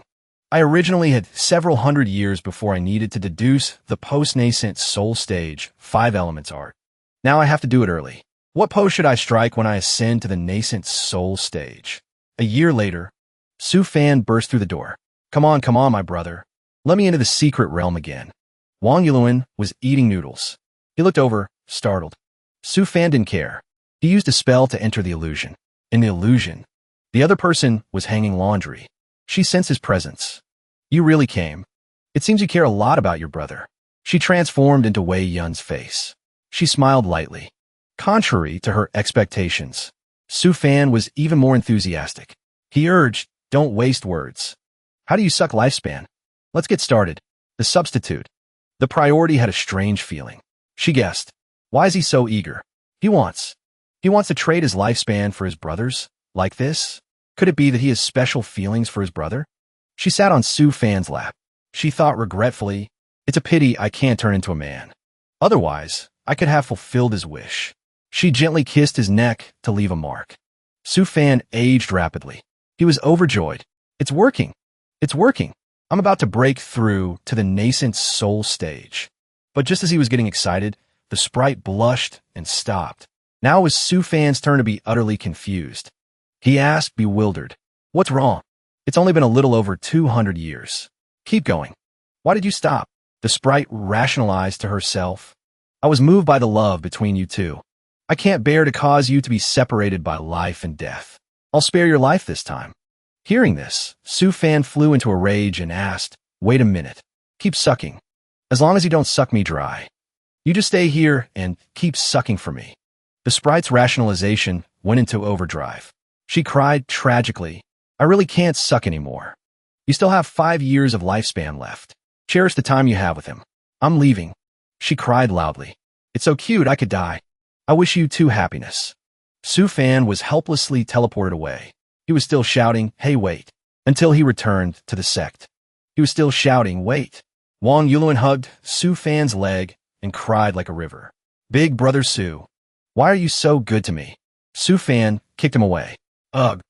"I originally had several hundred years before I needed to deduce the post-nascent soul stage 5 elements art. Now I have to do it early. What pose should I strike when I ascend to the nascent soul stage?" A year later, Su Fan burst through the door. Come on, my brother. Let me into the secret realm again." Wang Yuluin was eating noodles. He looked over, startled. Su Fan didn't care. He used a spell to enter the illusion. In the illusion, the other person was hanging laundry. She sensed his presence. "You really came. It seems you care a lot about your brother." She transformed into Wei Yun's face. She smiled lightly. Contrary to her expectations, Su Fan was even more enthusiastic. He urged, "Don't waste words. How do you suck lifespan? Let's get started." The substitute. The priority had a strange feeling. She guessed. Why is he so eager? He wants to trade his lifespan for his brother's? Like this? Could it be that he has special feelings for his brother? She sat on Su Fan's lap. She thought regretfully, "It's a pity I can't turn into a man. Otherwise, I could have fulfilled his wish." She gently kissed his neck to leave a mark. Su Fan aged rapidly. He was overjoyed. It's working. It's working. I'm about to break through to the nascent soul stage." But just as he was getting excited, the sprite blushed and stopped. Now it was Su Fan's turn to be utterly confused. He asked, bewildered, "What's wrong? It's only been a little over 200 years. Keep going. Why did you stop?" The sprite rationalized to herself. "I was moved by the love between you two. I can't bear to cause you to be separated by life and death. I'll spare your life this time." Hearing this, Su Fan flew into a rage and asked, "Wait a minute. Keep sucking. As long as you don't suck me dry. You just stay here and keep sucking for me." The sprite's rationalization went into overdrive. She cried tragically, "I really can't suck anymore. You still have 5 years of lifespan left. Cherish the time you have with him. I'm leaving." She cried loudly. "It's so cute I could die. I wish you two happiness." Su Fan was helplessly teleported away. He was still shouting, "Hey, wait," until he returned to the sect. He was still shouting, "Wait." Wang Yuluin hugged Su Fan's leg and cried like a river. "Big brother Su, why are you so good to me?" Su Fan kicked him away. "Ugh,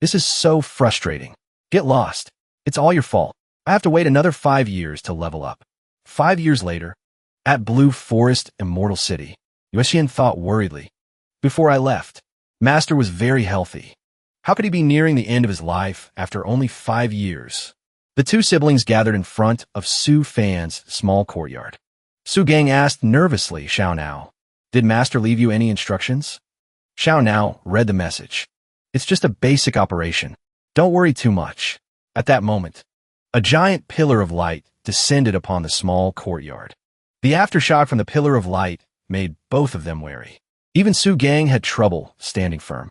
this is so frustrating. Get lost. It's all your fault. I have to wait another 5 years to level up." 5 years later, at Blue Forest Immortal City, Yuxian thought worriedly. "Before I left, Master was very healthy. How could he be nearing the end of his life after only 5 years?" The two siblings gathered in front of Su Fan's small courtyard. Su Gang asked nervously Xiao Nao, "Did Master leave you any instructions?" Xiao Nao read the message. "It's just a basic operation. Don't worry too much." At that moment, a giant pillar of light descended upon the small courtyard. The aftershock from the pillar of light made both of them wary. Even Su Gang had trouble standing firm.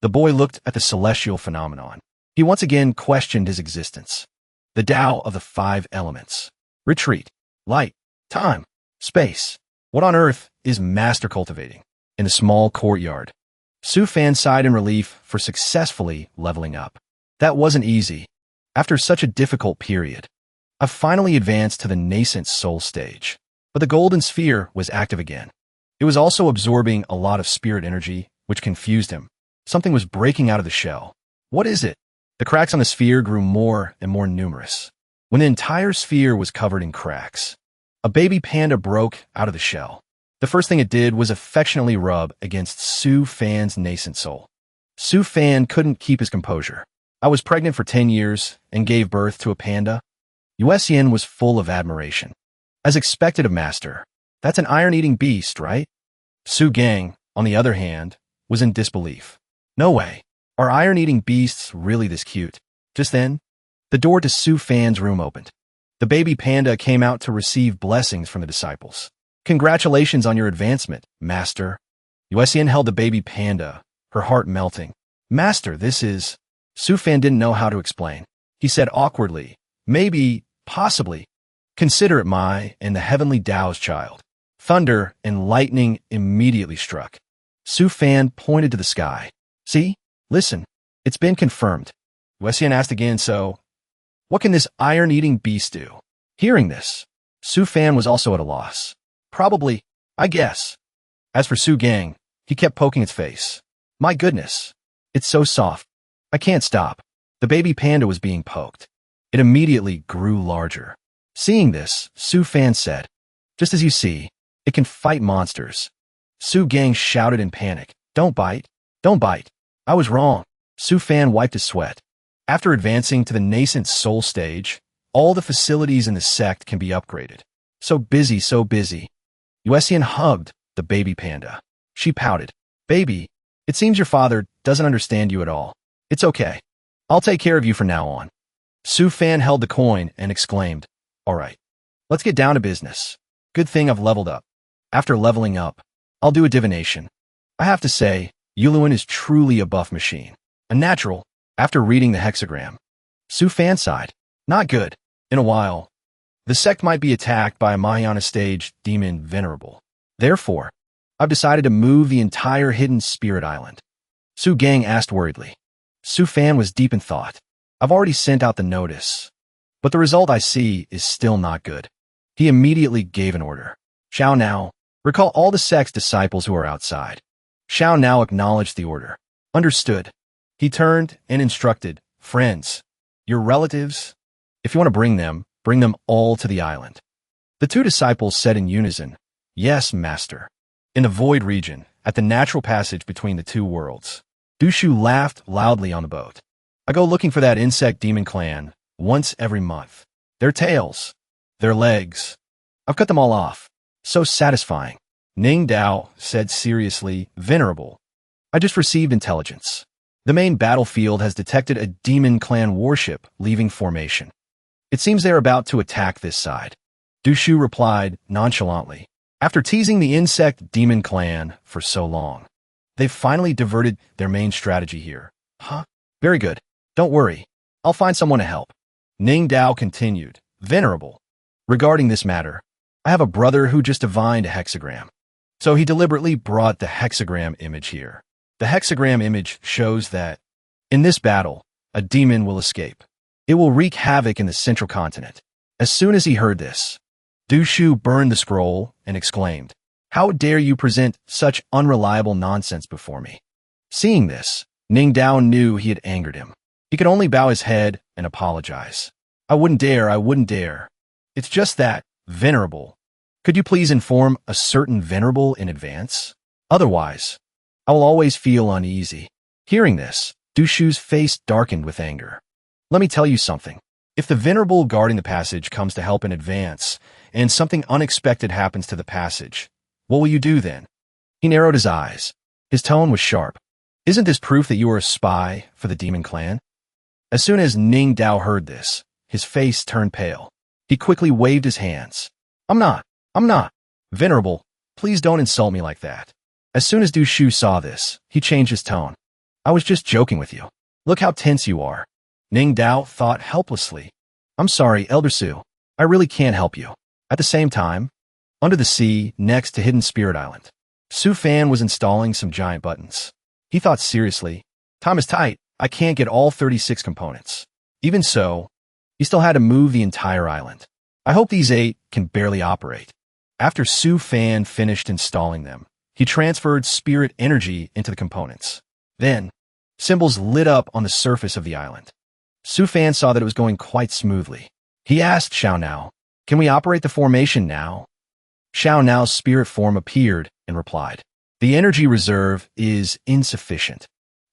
The boy looked at the celestial phenomenon. He once again questioned his existence. The Tao of the 5 elements. Retreat. Light. Time. Space. What on earth is Master cultivating? In the small courtyard, Su Fan sighed in relief for successfully leveling up. That wasn't easy. After such a difficult period, I've finally advanced to the nascent soul stage. But the golden sphere was active again. It was also absorbing a lot of spirit energy, which confused him. Something was breaking out of the shell. What is it? The cracks on the sphere grew more and more numerous. When the entire sphere was covered in cracks, a baby panda broke out of the shell. The first thing it did was affectionately rub against Su Fan's nascent soul. Su Fan couldn't keep his composure. "I was pregnant for 10 years and gave birth to a panda." Yuxian was full of admiration. As expected of Master, that's an iron-eating beast, right? Su Gang, on the other hand, was in disbelief. "No way. Are iron-eating beasts really this cute?" Just then, the door to Su Fan's room opened. The baby panda came out to receive blessings from the disciples. "Congratulations on your advancement, Master." Yuxian held the baby panda, her heart melting. Master, this is... Su Fan didn't know how to explain. He said awkwardly, maybe, possibly. Consider it my and the heavenly Tao's child. Thunder and lightning immediately struck. Su Fan pointed to the sky. See? Listen. It's been confirmed. Wessian asked again, so... What can this iron-eating beast do? Hearing this, Su Fan was also at a loss. Probably, I guess. As for Su Gang, he kept poking its face. My goodness. It's so soft. I can't stop. The baby panda was being poked. It immediately grew larger. Seeing this, Su Fan said, just as you see, it can fight monsters. Su Gang shouted in panic, don't bite, don't bite. I was wrong. Su Fan wiped his sweat. After advancing to the nascent soul stage, all the facilities in the sect can be upgraded. So busy, so busy. Wessian hugged the baby panda. She pouted. Baby, it seems your father doesn't understand you at all. It's okay. I'll take care of you from now on. Su Fan held the coin and exclaimed, all right, let's get down to business. Good thing I've leveled up. After leveling up, I'll do a divination. I have to say, Yuluin is truly a buff machine. A natural, after reading the hexagram. Su Fan sighed. Not good. In a while, the sect might be attacked by a Mahayana stage demon Venerable. Therefore, I've decided to move the entire hidden spirit island. Su Gang asked worriedly. Su Fan was deep in thought. I've already sent out the notice, but the result I see is still not good. He immediately gave an order. Xiao Nao, recall all the sect's disciples who are outside. Xiao Nao acknowledged the order. Understood. He turned and instructed, friends, your relatives, if you want to bring them all to the island. The two disciples said in unison, yes, master. In the void region, at the natural passage between the two worlds, Dushu laughed loudly on the boat. I go looking for that insect demon clan once every month. Their tails, their legs. I've cut them all off. So satisfying. Ning Dao said seriously, Venerable. I just received intelligence. The main battlefield has detected a demon clan warship leaving formation. It seems they're about to attack this side. Dushu replied nonchalantly. After teasing the insect demon clan for so long, they've finally diverted their main strategy here. Huh? Very good. Don't worry. I'll find someone to help. Ning Dao continued. Venerable. Regarding this matter, I have a brother who just divined a hexagram. So he deliberately brought the hexagram image here. The hexagram image shows that, in this battle, a demon will escape. It will wreak havoc in the central continent. As soon as he heard this, Dushu burned the scroll and exclaimed, how dare you present such unreliable nonsense before me? Seeing this, Ning Dao knew he had angered him. He could only bow his head and apologize. I wouldn't dare. It's just that, Venerable. Could you please inform a certain Venerable in advance? Otherwise, I will always feel uneasy. Hearing this, Dushu's face darkened with anger. Let me tell you something. If the Venerable guarding the passage comes to help in advance, and something unexpected happens to the passage, what will you do then? He narrowed his eyes. His tone was sharp. Isn't this proof that you are a spy for the demon clan? As soon as Ning Dao heard this, his face turned pale. He quickly waved his hands. I'm not. Venerable, please don't insult me like that. As soon as Dushu saw this, he changed his tone. I was just joking with you. Look how tense you are. Ning Dao thought helplessly. I'm sorry, Elder Su. I really can't help you. At the same time, under the sea, next to Hidden Spirit Island, Su Fan was installing some giant buttons. He thought seriously, time is tight. I can't get all 36 components. Even so, he still had to move the entire island. I hope these 8 can barely operate. After Su Fan finished installing them, he transferred spirit energy into the components. Then, symbols lit up on the surface of the island. Su Fan saw that it was going quite smoothly. He asked Xiao Nao, can we operate the formation now? Xiao Nao's spirit form appeared and replied, the energy reserve is insufficient.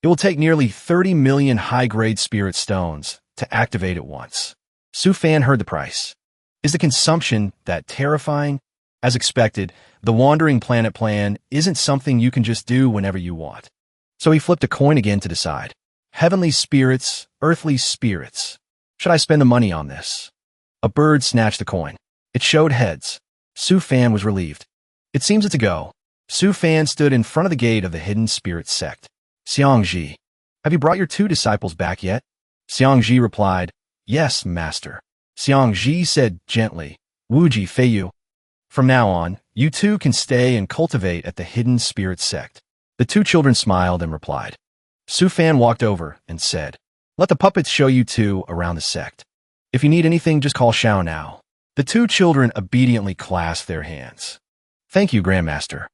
It will take nearly 30 million high-grade spirit stones to activate it once. Su Fan heard the price. Is the consumption that terrifying? As expected, the Wandering Planet plan isn't something you can just do whenever you want. So he flipped a coin again to decide. Heavenly spirits, earthly spirits. Should I spend the money on this? A bird snatched the coin. It showed heads. Su Fan was relieved. It seems it's a go. Su Fan stood in front of the gate of the Hidden Spirit sect. Xiangji. Have you brought your 2 disciples back yet? Xiangji replied, Yes, master. Xiangji said gently, Wuji Feiyu. From now on, you 2 can stay and cultivate at the hidden spirit sect. The 2 children smiled and replied. Su Fan walked over and said, Let the puppets show you 2 around the sect. If you need anything, just call Xiao now. The 2 children obediently clasped their hands. Thank you, Grandmaster.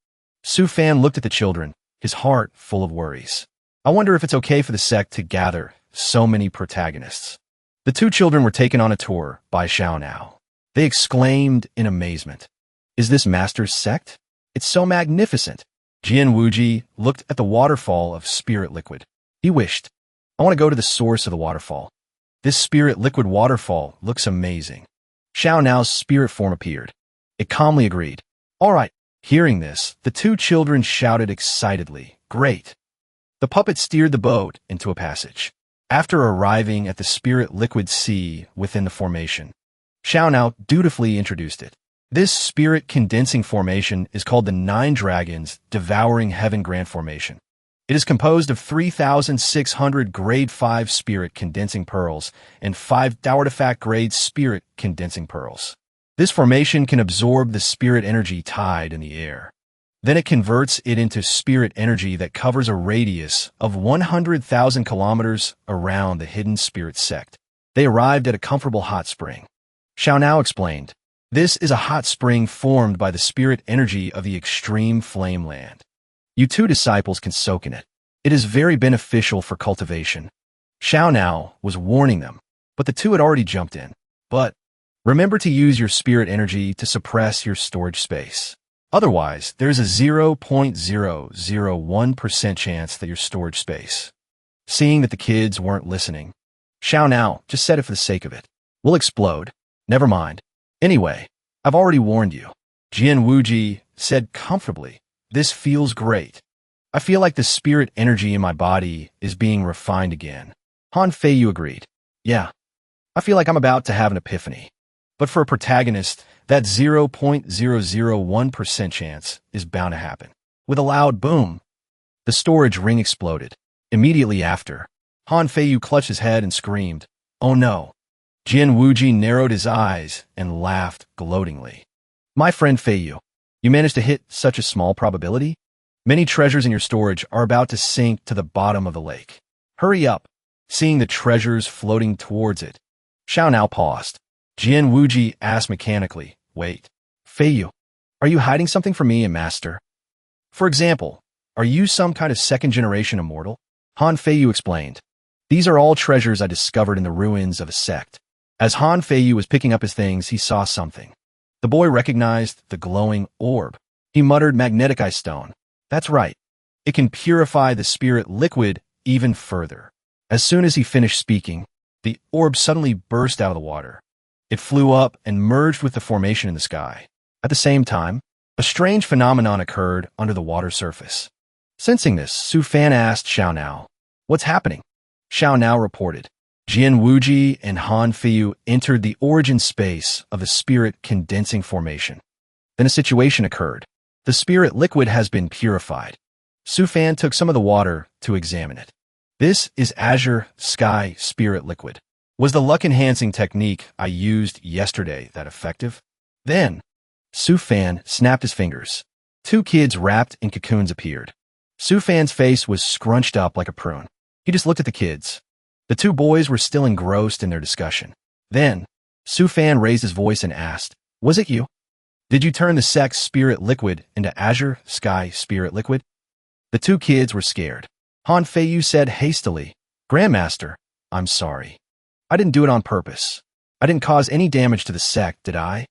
Su Fan looked at the children, his heart full of worries. I wonder if it's okay for the sect to gather so many protagonists. The 2 children were taken on a tour by Xiao Now. They exclaimed in amazement, Is this master's sect? It's so magnificent. Jian Wuji looked at the waterfall of spirit liquid. He wished, I want to go to the source of the waterfall. This spirit liquid waterfall looks amazing. Xiao Nao's spirit form appeared. It calmly agreed. All right. Hearing this, the 2 children shouted excitedly, Great. The puppet steered the boat into a passage. After arriving at the spirit liquid sea within the formation, Xiao Nao dutifully introduced it. This spirit condensing formation is called the 9 Dragons Devouring Heaven Grand Formation. It is composed of 3,600 grade 5 spirit condensing pearls and 5 artifact grade spirit condensing pearls. This formation can absorb the spirit energy tide in the air. Then it converts it into spirit energy that covers a radius of 100,000 kilometers around the hidden spirit sect. They arrived at a comfortable hot spring. Xiao Nao explained, This is a hot spring formed by the spirit energy of the extreme flame land. You 2 disciples can soak in it. It is very beneficial for cultivation. Xiao Nao was warning them, but the 2 had already jumped in. But remember to use your spirit energy to suppress your storage space. Otherwise, there's a 0.001% chance that your storage space. Seeing that the kids weren't listening, Xiao Nao just said it for the sake of it. We'll explode. Never mind. Anyway, I've already warned you. Jian Wuji said comfortably, This feels great. I feel like the spirit energy in my body is being refined again. Han Feiyu agreed. Yeah, I feel like I'm about to have an epiphany. But for a protagonist, that 0.001% chance is bound to happen. With a loud boom, the storage ring exploded. Immediately after, Han Feiyu clutched his head and screamed, Oh no. Jian Wuji narrowed his eyes and laughed gloatingly. My friend Feiyu, you managed to hit such a small probability? Many treasures in your storage are about to sink to the bottom of the lake. Hurry up. Seeing the treasures floating towards it, Xiao Nao paused. Jian Wuji asked mechanically, Wait, Feiyu, are you hiding something from me and Master? For example, are you some kind of second-generation immortal? Han Feiyu explained. These are all treasures I discovered in the ruins of a sect. As Han Feiyu was picking up his things, he saw something. The boy recognized the glowing orb. He muttered, Magnetic Ice Stone. That's right. It can purify the spirit liquid even further. As soon as he finished speaking, the orb suddenly burst out of the water. It flew up and merged with the formation in the sky. At the same time, a strange phenomenon occurred under the water surface. Sensing this, Su Fan asked Xiao Nao, What's happening? Xiao Nao reported. Jian Wuji and Han Feiyu entered the origin space of the spirit condensing formation. Then a situation occurred. The spirit liquid has been purified. Su Fan took some of the water to examine it. This is Azure Sky Spirit Liquid. Was the luck-enhancing technique I used yesterday that effective? Then, Su Fan snapped his fingers. 2 kids wrapped in cocoons appeared. Su Fan's face was scrunched up like a prune. He just looked at the kids. The 2 boys were still engrossed in their discussion. Then, Su Fan raised his voice and asked, Was it you? Did you turn the sect's spirit liquid into Azure Sky Spirit Liquid? The 2 kids were scared. Han Feiyu said hastily, Grandmaster, I'm sorry. I didn't do it on purpose. I didn't cause any damage to the sect, did I?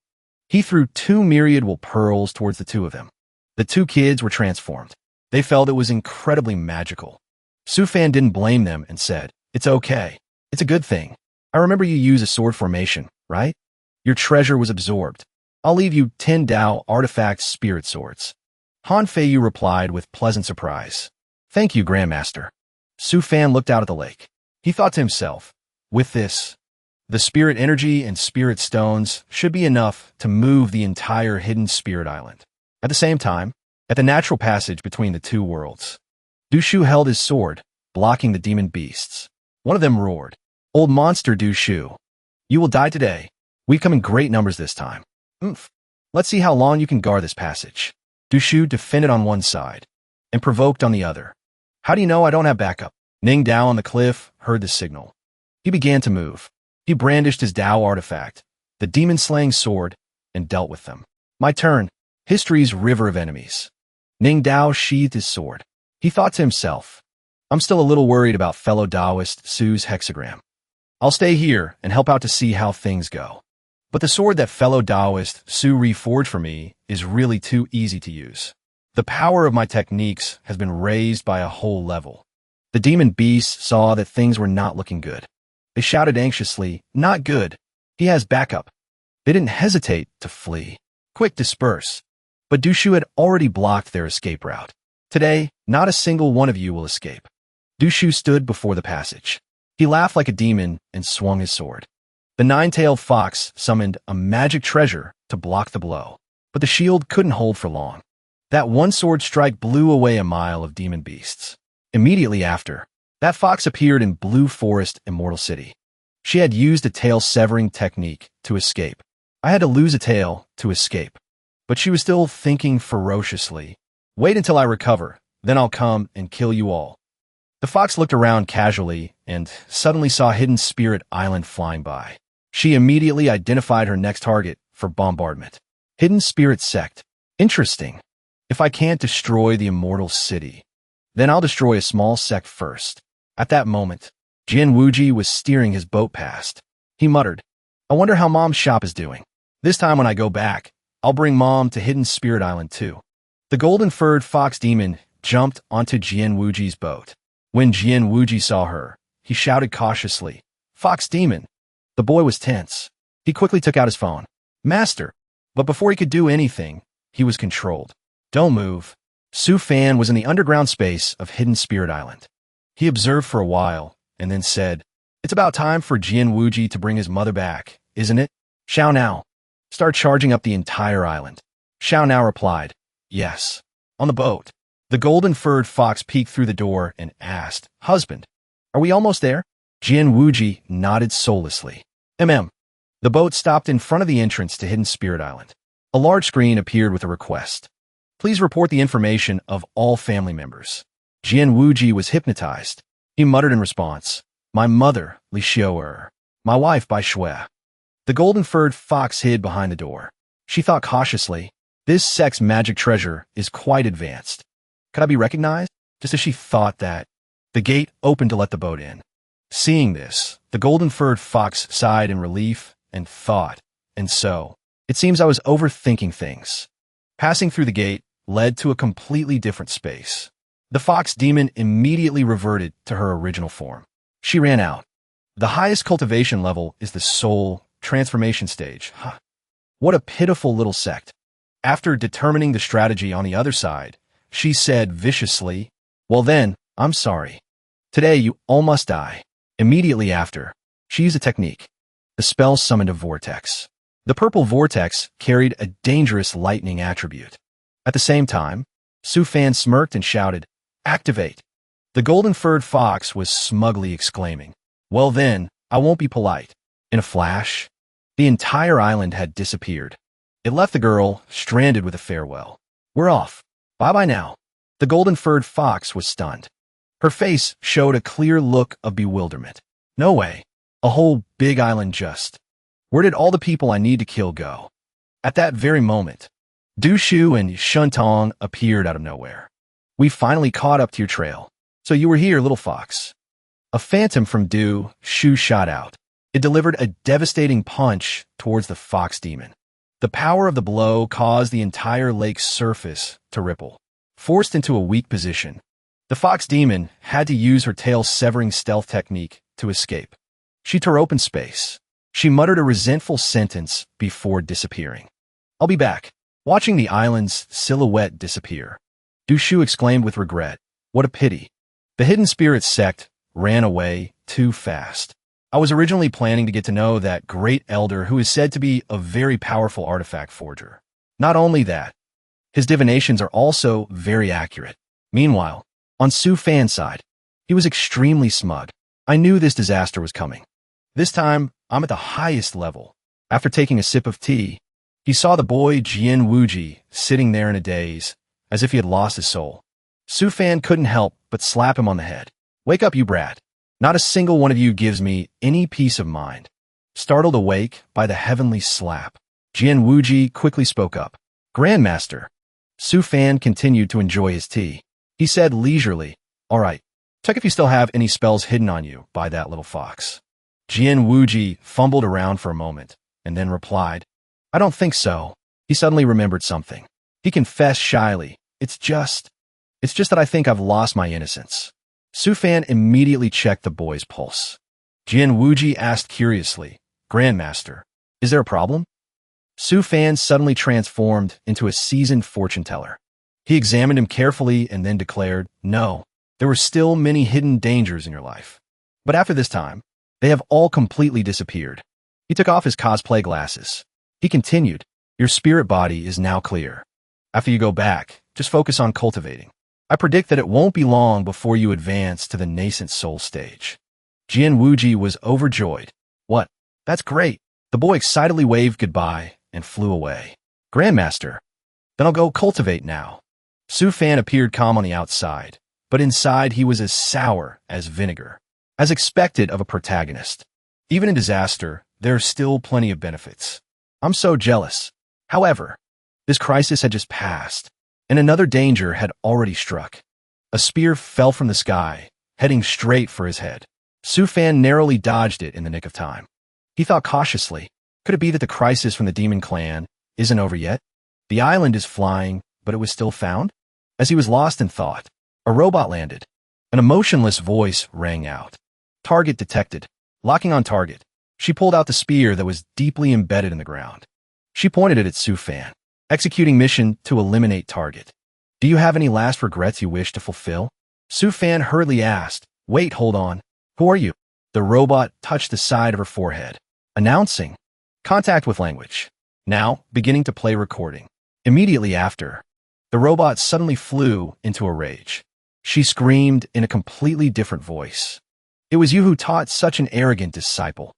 He threw 2 myriad pearls towards the 2 of them. The 2 kids were transformed. They felt it was incredibly magical. Su Fan didn't blame them and said, It's okay. It's a good thing. I remember you use a sword formation, right? Your treasure was absorbed. I'll leave you 10 Dao artifact spirit swords. Han Feiyu replied with pleasant surprise. Thank you, Grandmaster. Su Fan looked out at the lake. He thought to himself, With this, the spirit energy and spirit stones should be enough to move the entire hidden spirit island. At the same time, at the natural passage between the 2 worlds, Du Shu held his sword, blocking the demon beasts. One of them roared, "Old monster Du Shu, you will die today. We've come in great numbers this time. Oomph. Let's see how long you can guard this passage." Du Shu defended on one side and provoked on the other. "How do you know I don't have backup?" Ning Dao on the cliff heard the signal. He began to move. He brandished his Dao artifact, the demon-slaying sword, and dealt with them. "My turn. History's river of enemies." Ning Dao sheathed his sword. He thought to himself, "I'm still a little worried about fellow Taoist Su's hexagram. I'll stay here and help out to see how things go. But the sword that fellow Taoist Su reforged for me is really too easy to use. The power of my techniques has been raised by a whole level." The demon beasts saw that things were not looking good. They shouted anxiously, "Not good. He has backup." They didn't hesitate to flee. "Quick, disperse." But Du Shu had already blocked their escape route. "Today, not a single one of you will escape." Du Shu stood before the passage. He laughed like a demon and swung his sword. The nine-tailed fox summoned a magic treasure to block the blow, but the shield couldn't hold for long. That one sword strike blew away a mile of demon beasts. Immediately after, that fox appeared in Blue Forest Immortal City. She had used a tail-severing technique to escape. I had to lose a tail to escape. But she was still thinking ferociously. "Wait until I recover, then I'll come and kill you all." The fox looked around casually and suddenly saw Hidden Spirit Island flying by. She immediately identified her next target for bombardment. Hidden Spirit Sect. Interesting. If I can't destroy the Immortal City, then I'll destroy a small sect first. At that moment, Jian Wuji was steering his boat past. He muttered, "I wonder how Mom's shop is doing. This time when I go back, I'll bring Mom to Hidden Spirit Island too." The golden-furred fox demon jumped onto Jian Wuji's boat. When Jian Wuji saw her, he shouted cautiously, "Fox demon." The boy was tense. He quickly took out his phone. "Master." But before he could do anything, he was controlled. "Don't move." Su Fan was in the underground space of Hidden Spirit Island. He observed for a while and then said, "It's about time for Jian Wuji to bring his mother back, isn't it? Xiao Now, start charging up the entire island." Xiao Now replied, "Yes." On the boat, the golden-furred fox peeked through the door and asked, "Husband, are we almost there?" Jian Wuji nodded soullessly. The boat stopped in front of the entrance to Hidden Spirit Island. A large screen appeared with a request. "Please report the information of all family members." Jian Wuji was hypnotized. He muttered in response, "My mother, Li Xiu'er. My wife, Bai Shui." The golden-furred fox hid behind the door. She thought cautiously, "This sect's magic treasure is quite advanced. Could I be recognized?" Just as she thought that, the gate opened to let the boat in. Seeing this, the golden-furred fox sighed in relief and thought, "And so, it seems I was overthinking things." Passing through the gate led to a completely different space. The fox demon immediately reverted to her original form. She ran out. The highest cultivation level is the soul transformation stage. What a pitiful little sect. After determining the strategy on the other side, she said viciously, "Well then, I'm sorry. Today you all must die." Immediately after, she used a technique. The spell summoned a vortex. The purple vortex carried a dangerous lightning attribute. At the same time, Su Fan smirked and shouted, "Activate." The golden-furred fox was smugly exclaiming, "Well then, I won't be polite." In a flash, the entire island had disappeared. It left the girl stranded with a farewell. "We're off. Bye-bye now." The golden-furred fox was stunned. Her face showed a clear look of bewilderment. "No way. A whole big island just. Where did all the people I need to kill go?" At that very moment, Du Shu and Shuntong appeared out of nowhere. "We finally caught up to your trail. So you were here, little fox." A phantom from Du Shu shot out. It delivered a devastating punch towards the fox demon. The power of the blow caused the entire lake's surface to ripple. Forced into a weak position, the fox demon had to use her tail-severing stealth technique to escape. She tore open space. She muttered a resentful sentence before disappearing. "I'll be back." Watching the island's silhouette disappear, Du Shu exclaimed with regret, "What a pity. The Hidden Spirit sect ran away too fast. I was originally planning to get to know that great elder who is said to be a very powerful artifact forger. Not only that, his divinations are also very accurate." Meanwhile, on Su Fan's side, He was extremely smug. I knew this disaster was coming. This time, I'm at the highest level. After taking a sip of tea, he saw the boy Jian Wuji sitting there in a daze, as if he had lost his soul. Su Fan couldn't help but slap him on the head. Wake up, you brat. Not a single one of you gives me any peace of mind. Startled awake by the heavenly slap, Jian Wuji quickly spoke up. Grandmaster. Su Fan continued to enjoy his tea. He said leisurely, all right, check if you still have any spells hidden on you by that little fox. Jian Wuji fumbled around for a moment, and then replied, I don't think so. He suddenly remembered something. He confessed shyly, It's just that I think I've lost my innocence. Su Fan immediately checked the boy's pulse. Jian Wuji asked curiously, Grandmaster, is there a problem? Su Fan suddenly transformed into a seasoned fortune teller. He examined him carefully and then declared, No, there were still many hidden dangers in your life. But after this time, they have all completely disappeared. He took off his cosplay glasses. He continued, Your spirit body is now clear. After you go back, just focus on cultivating. I predict that it won't be long before you advance to the nascent soul stage. Jian Wuji was overjoyed. What? That's great. The boy excitedly waved goodbye and flew away. Grandmaster. Then I'll go cultivate now. Su Fan appeared calm on the outside, but inside he was as sour as vinegar. As expected of a protagonist. Even in disaster, there are still plenty of benefits. I'm so jealous. However, this crisis had just passed, and another danger had already struck. A spear fell from the sky, heading straight for his head. Su Fan narrowly dodged it in the nick of time. He thought cautiously, could it be that the crisis from the demon clan isn't over yet? The island is flying, but it was still found? As he was lost in thought, a robot landed. An emotionless voice rang out. Target detected. Locking on target. She pulled out the spear that was deeply embedded in the ground. She pointed it at Su Fan. Executing mission to eliminate target. Do you have any last regrets you wish to fulfill? Su Fan hurriedly asked. Wait, hold on. Who are you? The robot touched the side of her forehead, announcing, Contact with language. Now, beginning to play recording. Immediately after, the robot suddenly flew into a rage. She screamed in a completely different voice. It was you who taught such an arrogant disciple.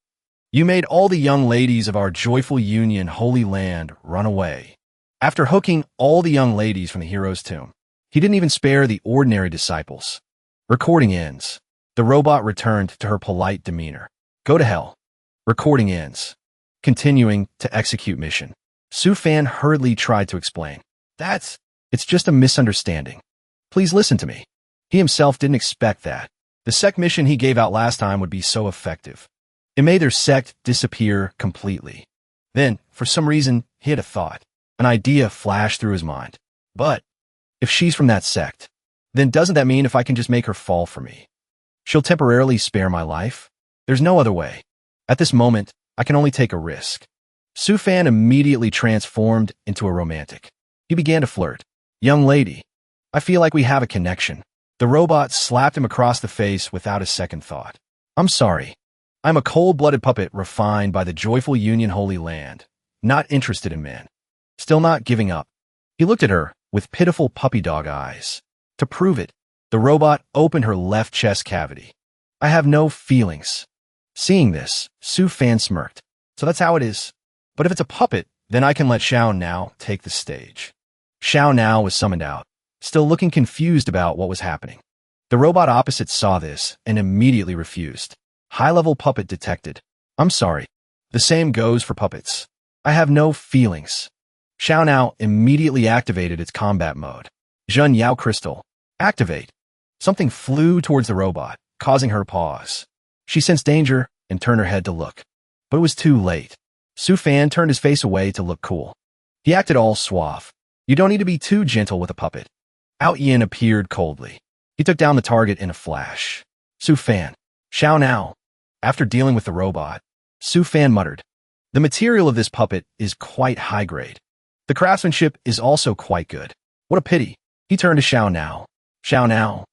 You made all the young ladies of our joyful union holy land run away. After hooking all the young ladies from the hero's tomb, he didn't even spare the ordinary disciples. Recording ends. The robot returned to her polite demeanor. Go to hell. Recording ends. Continuing to execute mission. Su Fan hurriedly tried to explain. It's just a misunderstanding. Please listen to me. He himself didn't expect that. The sect mission he gave out last time would be so effective. It made their sect disappear completely. Then, for some reason, he had a thought. An idea flashed through his mind. But, if she's from that sect, then doesn't that mean if I can just make her fall for me, she'll temporarily spare my life? There's no other way. At this moment, I can only take a risk. Su Fan immediately transformed into a romantic. He began to flirt. Young lady, I feel like we have a connection. The robot slapped him across the face without a second thought. I'm sorry. I'm a cold-blooded puppet refined by the joyful Union Holy Land, not interested in men. Still not giving up. He looked at her with pitiful puppy dog eyes. To prove it, the robot opened her left chest cavity. I have no feelings. Seeing this, Su Fan smirked. So that's how it is. But if it's a puppet, then I can let Xiao Now take the stage. Xiao Now was summoned out, still looking confused about what was happening. The robot opposite saw this and immediately refused. High-level puppet detected. I'm sorry. The same goes for puppets. I have no feelings. Xiao Now immediately activated its combat mode. Zhen Yao Crystal. Activate. Something flew towards the robot, causing her to pause. She sensed danger and turned her head to look. But it was too late. Su Fan turned his face away to look cool. He acted all suave. You don't need to be too gentle with a puppet. Ao Yin appeared coldly. He took down the target in a flash. Su Fan. Xiao Now. After dealing with the robot, Su Fan muttered, The material of this puppet is quite high grade. The craftsmanship is also quite good. What a pity. He turned to Xiao Now. Xiao Now,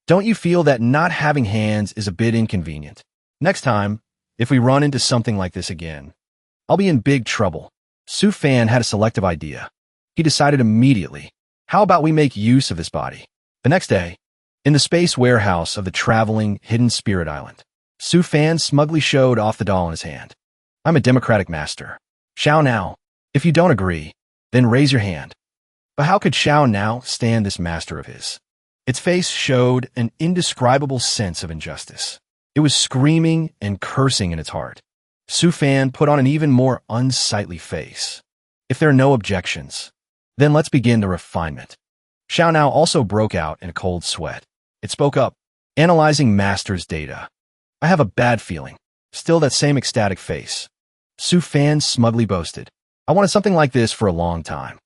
don't you feel that not having hands is a bit inconvenient? Next time, if we run into something like this again, I'll be in big trouble. Su Fan had a selective idea. He decided immediately, how about we make use of this body? The next day, In the space warehouse of the traveling, hidden spirit island, Su Fan smugly showed off the doll in his hand. I'm a democratic master. Xiao Nao. If you don't agree, then raise your hand. But how could Xiao Nao stand this master of his? Its face showed an indescribable sense of injustice. It was screaming and cursing in its heart. Su Fan put on an even more unsightly face. If there are no objections, then let's begin the refinement. Xiao Nao also broke out in a cold sweat. It spoke up, analyzing Master's data. I have a bad feeling. Still that same ecstatic face. Su Fan smugly boasted. I wanted something like this for a long time.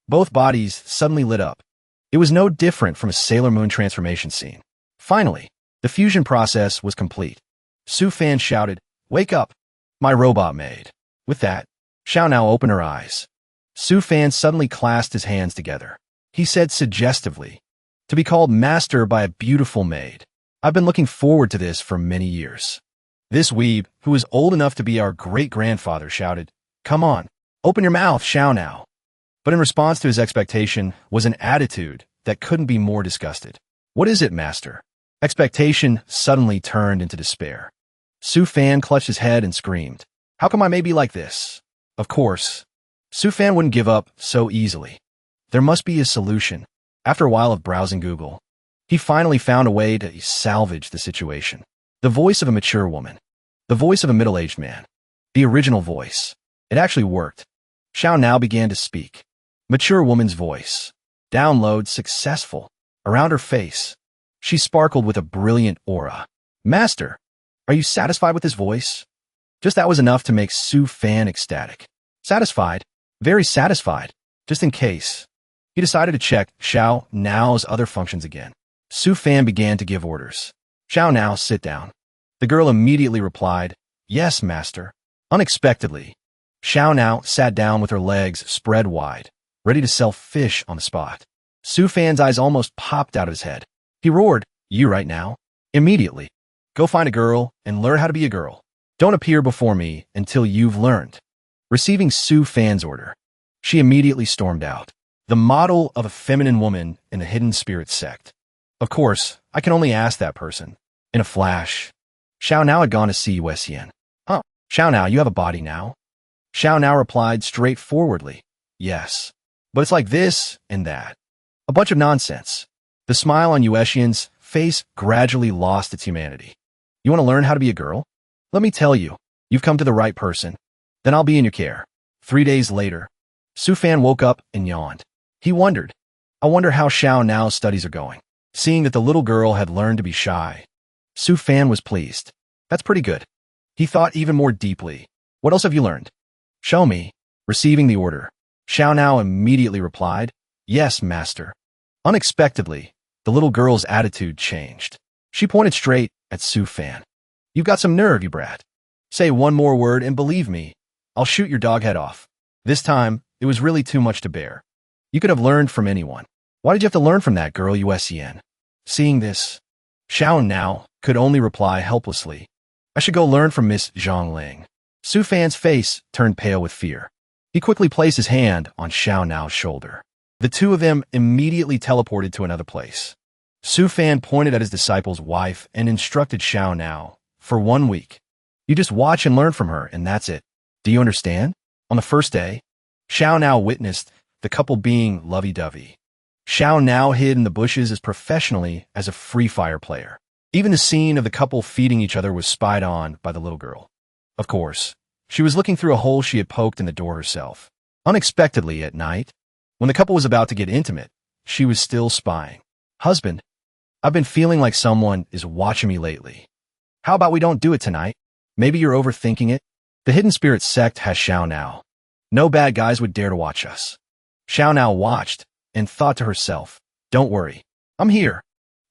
Both bodies suddenly lit up. It was no different from a Sailor Moon transformation scene. Finally, the fusion process was complete. Su Fan shouted, "Wake up, my robot maid." With that, Xiao Nao opened her eyes. Su Fan suddenly clasped his hands together. He said suggestively, "To be called master by a beautiful maid. I've been looking forward to this for many years." This weeb, who was old enough to be our great-grandfather, shouted, "Come on, open your mouth, Xiao Nao." But in response to his expectation was an attitude that couldn't be more disgusted. "What is it, master?" Expectation suddenly turned into despair. Su Fan clutched his head and screamed, "How come I may be like this?" Of course, Su Fan wouldn't give up so easily. There must be a solution. After a while of browsing Google, he finally found a way to salvage the situation. The voice of a mature woman. The voice of a middle-aged man. The original voice. It actually worked. Xiao Nao began to speak. Mature woman's voice. Download successful. Around her face, she sparkled with a brilliant aura. "Master, are you satisfied with this voice?" Just that was enough to make Su Fan ecstatic. Satisfied? Very satisfied. Just in case. He decided to check Xiao Nao's other functions again. Su Fan began to give orders. "Xiao Nao, sit down." The girl immediately replied, "Yes, master." Unexpectedly, Xiao Nao sat down with her legs spread wide, ready to sell fish on the spot. Su Fan's eyes almost popped out of his head. He roared, "You right now? Immediately. Go find a girl and learn how to be a girl. Don't appear before me until you've learned." Receiving Su Fan's order, she immediately stormed out. The model of a feminine woman in the hidden spirit sect. Of course, I can only ask that person. In a flash, Xiao Nao had gone to see Yuesian. "Huh, Xiao Nao, you have a body now?" Xiao Nao replied straightforwardly, "Yes, but it's like this and that." A bunch of nonsense. The smile on Yuesian's face gradually lost its humanity. "You want to learn how to be a girl? Let me tell you, you've come to the right person. Then I'll be in your care." 3 days later, Su Fan woke up and yawned. He wondered, I wonder how Xiao Nao's studies are going. Seeing that the little girl had learned to be shy, Su Fan was pleased. That's pretty good. He thought even more deeply. What else have you learned? Show me. Receiving the order, Xiao Nao immediately replied, "Yes, master." Unexpectedly, the little girl's attitude changed. She pointed straight at Su Fan. "You've got some nerve, you brat. Say one more word and believe me, I'll shoot your dog head off." This time, it was really too much to bear. You could have learned from anyone. Why did you have to learn from that girl, Yuesian? Seeing this, Xiao Nao could only reply helplessly, "I should go learn from Miss Zhongling." Su Fan's face turned pale with fear. He quickly placed his hand on Xiao Nao's shoulder. The two of them immediately teleported to another place. Su Fan pointed at his disciple's wife and instructed Xiao Nao, "For 1 week, you just watch and learn from her, and that's it. Do you understand?" On the first day, Xiao Nao witnessed the couple being lovey-dovey. Xiao Nao hid in the bushes as professionally as a Free Fire player. Even the scene of the couple feeding each other was spied on by the little girl. Of course, she was looking through a hole she had poked in the door herself. Unexpectedly at night, when the couple was about to get intimate, she was still spying. "Husband, I've been feeling like someone is watching me lately. How about we don't do it tonight? Maybe you're overthinking it." The Hidden Spirit sect has Xiao Nao. No bad guys would dare to watch us. Xiao Nao watched and thought to herself, "Don't worry, I'm here.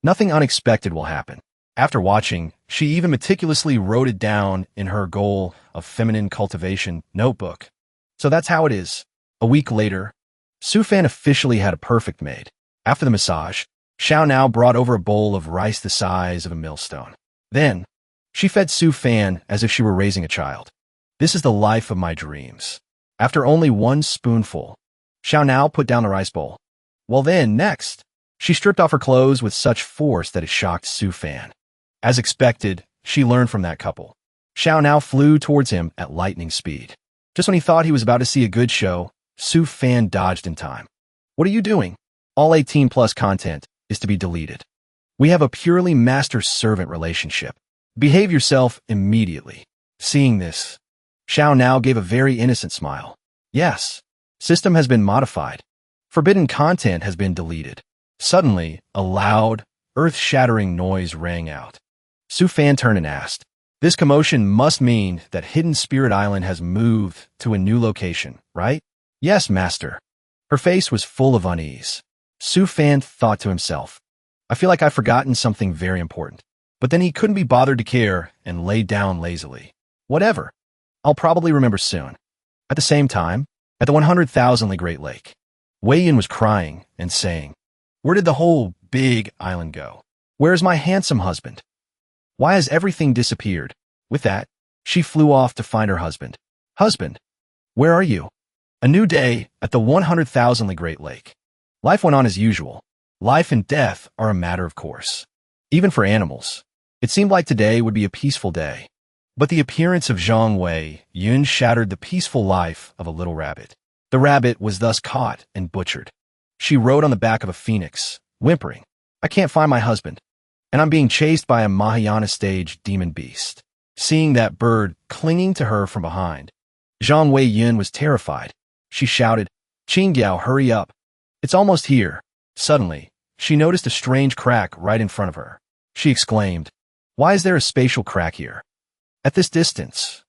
Nothing unexpected will happen." After watching, she even meticulously wrote it down in her goal of feminine cultivation notebook. So that's how it is. A week later, Su Fan officially had a perfect maid. After the massage, Xiao Nao brought over a bowl of rice the size of a millstone. Then, she fed Su Fan as if she were raising a child. This is the life of my dreams. After only 1 spoonful, Xiao Nao put down the rice bowl. Well then, next, She stripped off her clothes with such force that it shocked Su Fan. As expected, she learned from that couple. Xiao now flew towards him at lightning speed. Just when he thought he was about to see a good show, Su Fan dodged in time. What are you doing? All 18+ content is to be deleted. We have a purely master-servant relationship. Behave yourself immediately. Seeing this, Xiao now gave a very innocent smile. Yes, system has been modified. Forbidden content has been deleted. Suddenly, a loud, earth-shattering noise rang out. Su Fan turned and asked, "This commotion must mean that Hidden Spirit Island has moved to a new location, right?" "Yes, master." Her face was full of unease. Su Fan thought to himself, "I feel like I've forgotten something very important." But then he couldn't be bothered to care and lay down lazily. Whatever. I'll probably remember soon. At the same time, at the 100,000 Great Lake, Wei Yin was crying and saying, "Where did the whole big island go? Where's my handsome husband? Why has everything disappeared?" With that, she flew off to find her husband. "Husband, where are you?" A new day at the 100,000 Great Lake. Life went on as usual. Life and death are a matter of course. Even for animals. It seemed like today would be a peaceful day. But the appearance of Zhang Wei Yun shattered the peaceful life of a little rabbit. The rabbit was thus caught and butchered. She rode on the back of a phoenix, whimpering, "I can't find my husband, and I'm being chased by a Mahayana stage demon beast." Seeing that bird clinging to her from behind, Zhang Wei Yun was terrified. She shouted, "Qingyao, hurry up. It's almost here." Suddenly, she noticed a strange crack right in front of her. She exclaimed, "Why is there a spatial crack here? At this distance?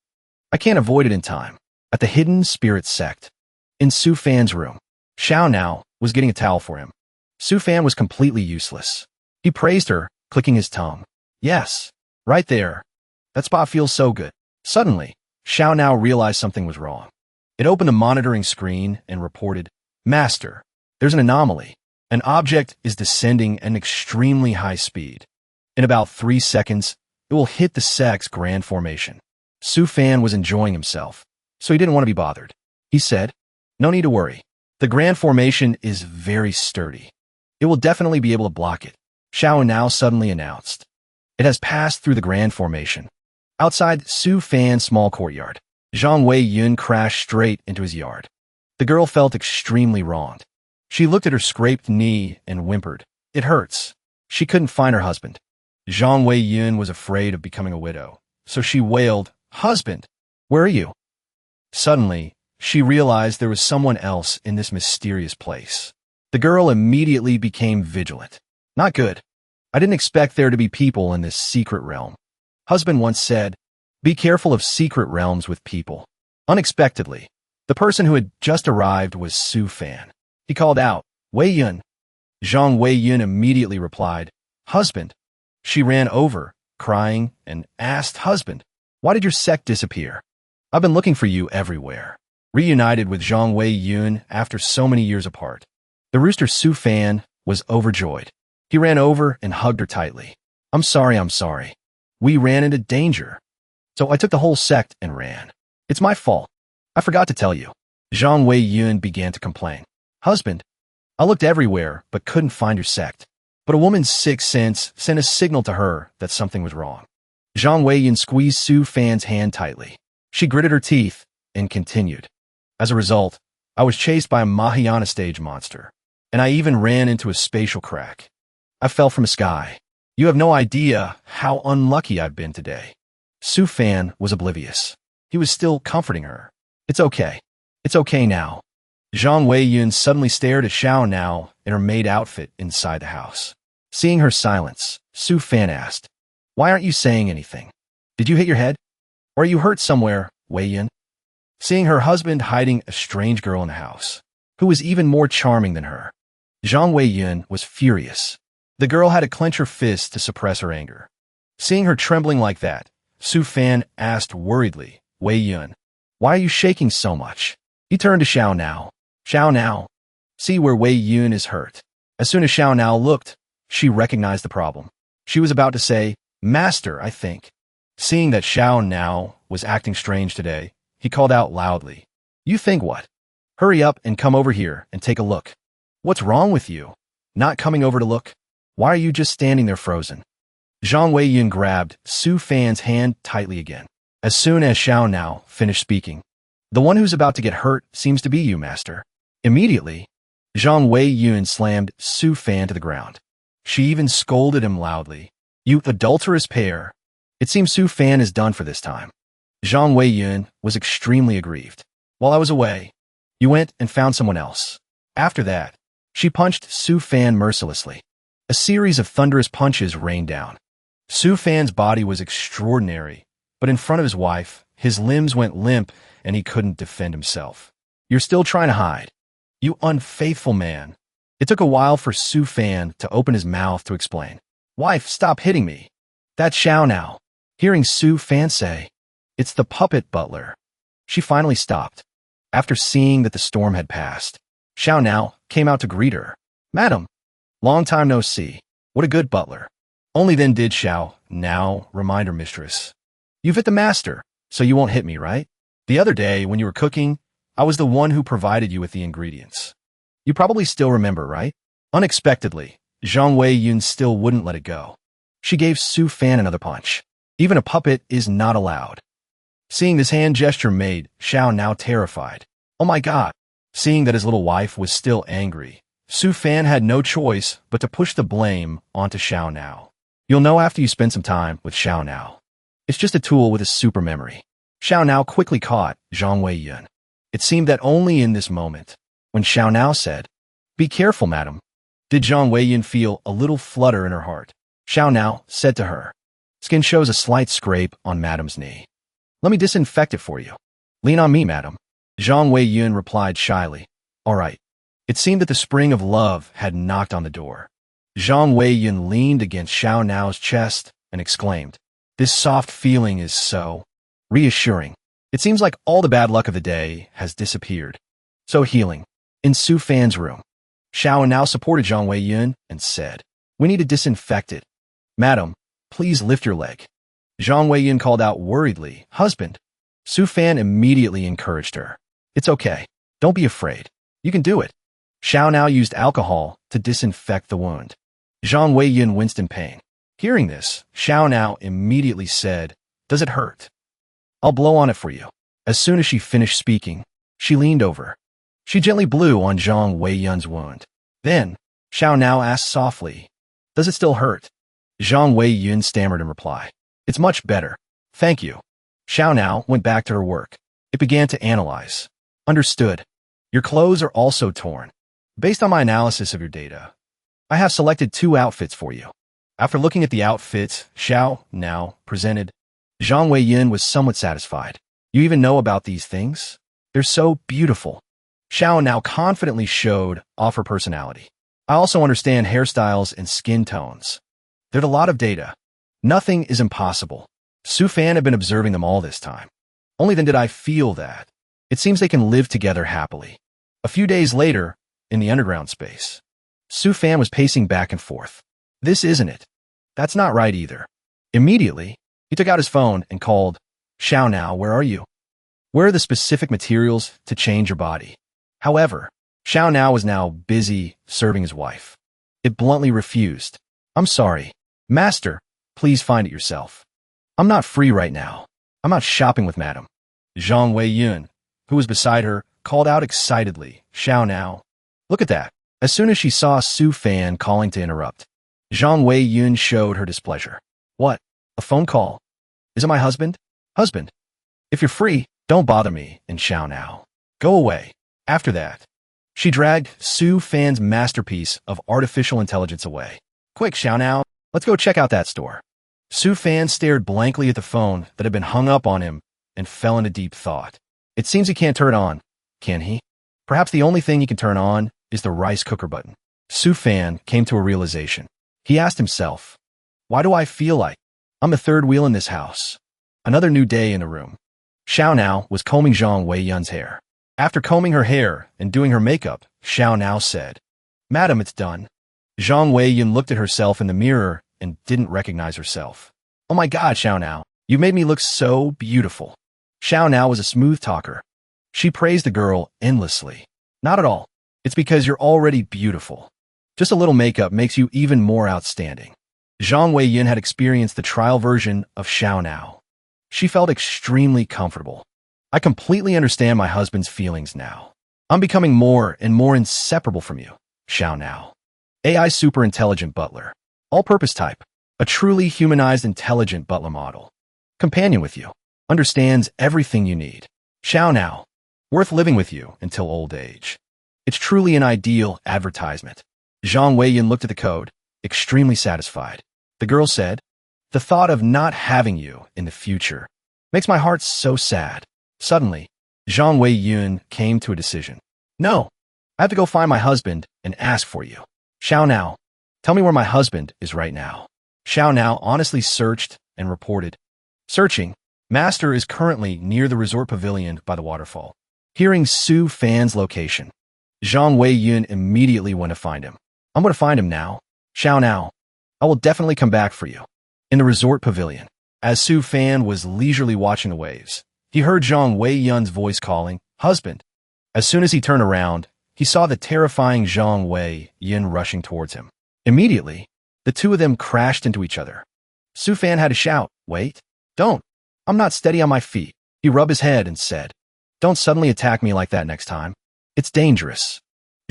I can't avoid it in time." At the Hidden Spirit Sect, in Su Fan's room, Xiao now was getting a towel for him. Su Fan was completely useless. He praised her, clicking his tongue. "Yes, right there. That spot feels so good." Suddenly, Xiao now realized something was wrong. It opened the monitoring screen and reported, "Master, there's an anomaly. An object is descending at an extremely high speed. In about 3 seconds, it will hit the sect's grand formation." Su Fan was enjoying himself, so he didn't want to be bothered. He said, "No need to worry. The grand formation is very sturdy. It will definitely be able to block it." Xiao now suddenly announced, "It has passed through the grand formation." Outside Su Fan's small courtyard, Zhang Wei Yun crashed straight into his yard. The girl felt extremely wronged. She looked at her scraped knee and whimpered, "It hurts." She couldn't find her husband. Zhang Wei Yun was afraid of becoming a widow, so she wailed, "Husband, where are you?" Suddenly, she realized there was someone else in this mysterious place. The girl immediately became vigilant. Not good. I didn't expect there to be people in this secret realm. Husband once said, "Be careful of secret realms with people." Unexpectedly, the person who had just arrived was Su Fan. He called out, "Wei Yun." Zhang Wei Yun immediately replied, "Husband." She ran over, crying, and asked, "Husband, why did your sect disappear? I've been looking for you everywhere." Reunited with Zhang Wei Yun after so many years apart, the rooster Su Fan was overjoyed. He ran over and hugged her tightly. I'm sorry. We ran into danger. So I took the whole sect and ran. It's my fault. I forgot to tell you." Zhang Wei Yun began to complain. "Husband, I looked everywhere but couldn't find your sect." But a woman's sixth sense sent a signal to her that something was wrong. Zhang Wei Yun squeezed Su Fan's hand tightly. She gritted her teeth and continued. "As a result, I was chased by a Mahayana stage monster, and I even ran into a spatial crack. I fell from the sky. You have no idea how unlucky I've been today." Su Fan was oblivious. He was still comforting her. It's okay now." Zhang Wei Yun suddenly stared at Xiao now in her maid outfit inside the house. Seeing her silence, Su Fan asked, "Why aren't you saying anything? Did you hit your head? Or are you hurt somewhere, Wei Yun?" Seeing her husband hiding a strange girl in the house, who was even more charming than her, Zhang Wei Yun was furious. The girl had to clench her fists to suppress her anger. Seeing her trembling like that, Su Fan asked worriedly, "Wei Yun, why are you shaking so much?" He turned to Xiao Now. "Xiao Now, see where Wei Yun is hurt." As soon as Xiao Now looked, she recognized the problem. She was about to say, "Master, I think." Seeing that Xiao Now was acting strange today, he called out loudly, "You think what? Hurry up and come over here and take a look." "What's wrong with you?" Not coming over to look? Why are you just standing there frozen? Zhang Weiyun grabbed Su Fan's hand tightly again. As soon as Xiao Nao finished speaking, the one who's about to get hurt seems to be you, master. Immediately, Zhang Weiyun slammed Su Fan to the ground. She even scolded him loudly. You adulterous pair. It seems Su Fan is done for this time. Zhang Weiyun was extremely aggrieved. While I was away, you went and found someone else. After that, she punched Su Fan mercilessly. A series of thunderous punches rained down. Su Fan's body was extraordinary, but in front of his wife, his limbs went limp and he couldn't defend himself. You're still trying to hide. You unfaithful man. It took a while for Su Fan to open his mouth to explain. Wife, stop hitting me. That's Xiao Nao. Hearing Su Fan say, it's the puppet butler. She finally stopped. After seeing that the storm had passed, Xiao Nao came out to greet her. Madam, long time no see. What a good butler. Only then did Xiao Nao remind her mistress. You've hit the master, so you won't hit me, right? The other day, when you were cooking, I was the one who provided you with the ingredients. You probably still remember, right? Unexpectedly, Zhang Weiyun still wouldn't let it go. She gave Su Fan another punch. Even a puppet is not allowed. Seeing this hand gesture made Xiao Nao terrified. Oh my god. Seeing that his little wife was still angry, Su Fan had no choice but to push the blame onto Xiao Nao. You'll know after you spend some time with Xiao Nao. It's just a tool with a super memory. Xiao Nao quickly caught Zhang Weiyun. It seemed that only in this moment, when Xiao Nao said, be careful, madam, did Zhang Weiyun feel a little flutter in her heart. Xiao Nao said to her, skin shows a slight scrape on madam's knee. Let me disinfect it for you. Lean on me, madam. Zhang Weiyun replied shyly. All right. It seemed that the spring of love had knocked on the door. Zhang Weiyun leaned against Xiao Nao's chest and exclaimed, this soft feeling is so reassuring. It seems like all the bad luck of the day has disappeared. So healing. In Su Fan's room, Xiao Nao supported Zhang Weiyun and said, we need to disinfect it. Madam, please lift your leg. Zhang Weiyun called out worriedly, husband. Su Fan immediately encouraged her. It's okay. Don't be afraid. You can do it. Xiao Nao used alcohol to disinfect the wound. Zhang Weiyun winced in pain. Hearing this, Xiao Nao immediately said, does it hurt? I'll blow on it for you. As soon as she finished speaking, she leaned over. She gently blew on Zhang Weiyun's wound. Then, Xiao Nao asked softly, does it still hurt? Zhang Weiyun stammered in reply. It's much better. Thank you. Xiao Nao went back to her work. It began to analyze. Understood. Your clothes are also torn. Based on my analysis of your data, I have selected 2 outfits for you. After looking at the outfits Xiao Nao presented, Zhang Weiyun was somewhat satisfied. You even know about these things? They're so beautiful. Xiao Nao confidently showed off her personality. I also understand hairstyles and skin tones. There's a lot of data. Nothing is impossible. Su Fan had been observing them all this time. Only then did I feel that. It seems they can live together happily. A few days later, in the underground space, Su Fan was pacing back and forth. This isn't it. That's not right either. Immediately, he took out his phone and called, Xiao Nao, where are you? Where are the specific materials to change your body? However, Xiao Nao was now busy serving his wife. It bluntly refused. I'm sorry. Master, please find it yourself. I'm not free right now. I'm out shopping with madam. Zhang Weiyun, who was beside her, called out excitedly, Xiao Nao. Look at that. As soon as she saw Su Fan calling to interrupt, Zhang Weiyun showed her displeasure. What? A phone call? Is it my husband? Husband. If you're free, don't bother me, and Xiao Nao. Go away. After that, she dragged Su Fan's masterpiece of artificial intelligence away. Quick, Xiao Nao, let's go check out that store. Su Fan stared blankly at the phone that had been hung up on him and fell into deep thought. It seems he can't turn it on, can he? Perhaps the only thing he can turn on is the rice cooker button. Su Fan came to a realization. He asked himself, why do I feel like I'm the third wheel in this house? Another new day in the room. Xiao Nao was combing Zhang Weiyun's hair. After combing her hair and doing her makeup, Xiao Nao said, Madam, it's done. Zhang Weiyun looked at herself in the mirror and didn't recognize herself. Oh my god, Xiao Nao, you made me look so beautiful. Xiao Nao was a smooth talker. She praised the girl endlessly. Not at all. It's because you're already beautiful. Just a little makeup makes you even more outstanding. Zhang Wei-yin had experienced the trial version of Xiao Now. She felt extremely comfortable. I completely understand my husband's feelings now. I'm becoming more and more inseparable from you, Xiao Now. AI super intelligent butler. All-purpose type. A truly humanized intelligent butler model. Companion with you. Understands everything you need. Xiao Now. Worth living with you until old age. It's truly an ideal advertisement. Zhang Wei-yin looked at the code, extremely satisfied. The girl said, the thought of not having you in the future makes my heart so sad. Suddenly, Zhang Wei-yin came to a decision. No, I have to go find my husband and ask for you. Xiao Now, tell me where my husband is right now. Xiao Now honestly searched and reported. Searching. Master is currently near the resort pavilion by the waterfall. Hearing Su Fan's location, Zhang Wei-yin immediately went to find him. I'm going to find him now. Xiao Now, I will definitely come back for you. In the resort pavilion, as Su Fan was leisurely watching the waves, he heard Zhang Wei-yin's voice calling, husband. As soon as he turned around, he saw the terrifying Zhang Wei-yin rushing towards him. Immediately, the two of them crashed into each other. Su Fan had to shout, wait, don't. I'm not steady on my feet. He rubbed his head and said, don't suddenly attack me like that next time. It's dangerous.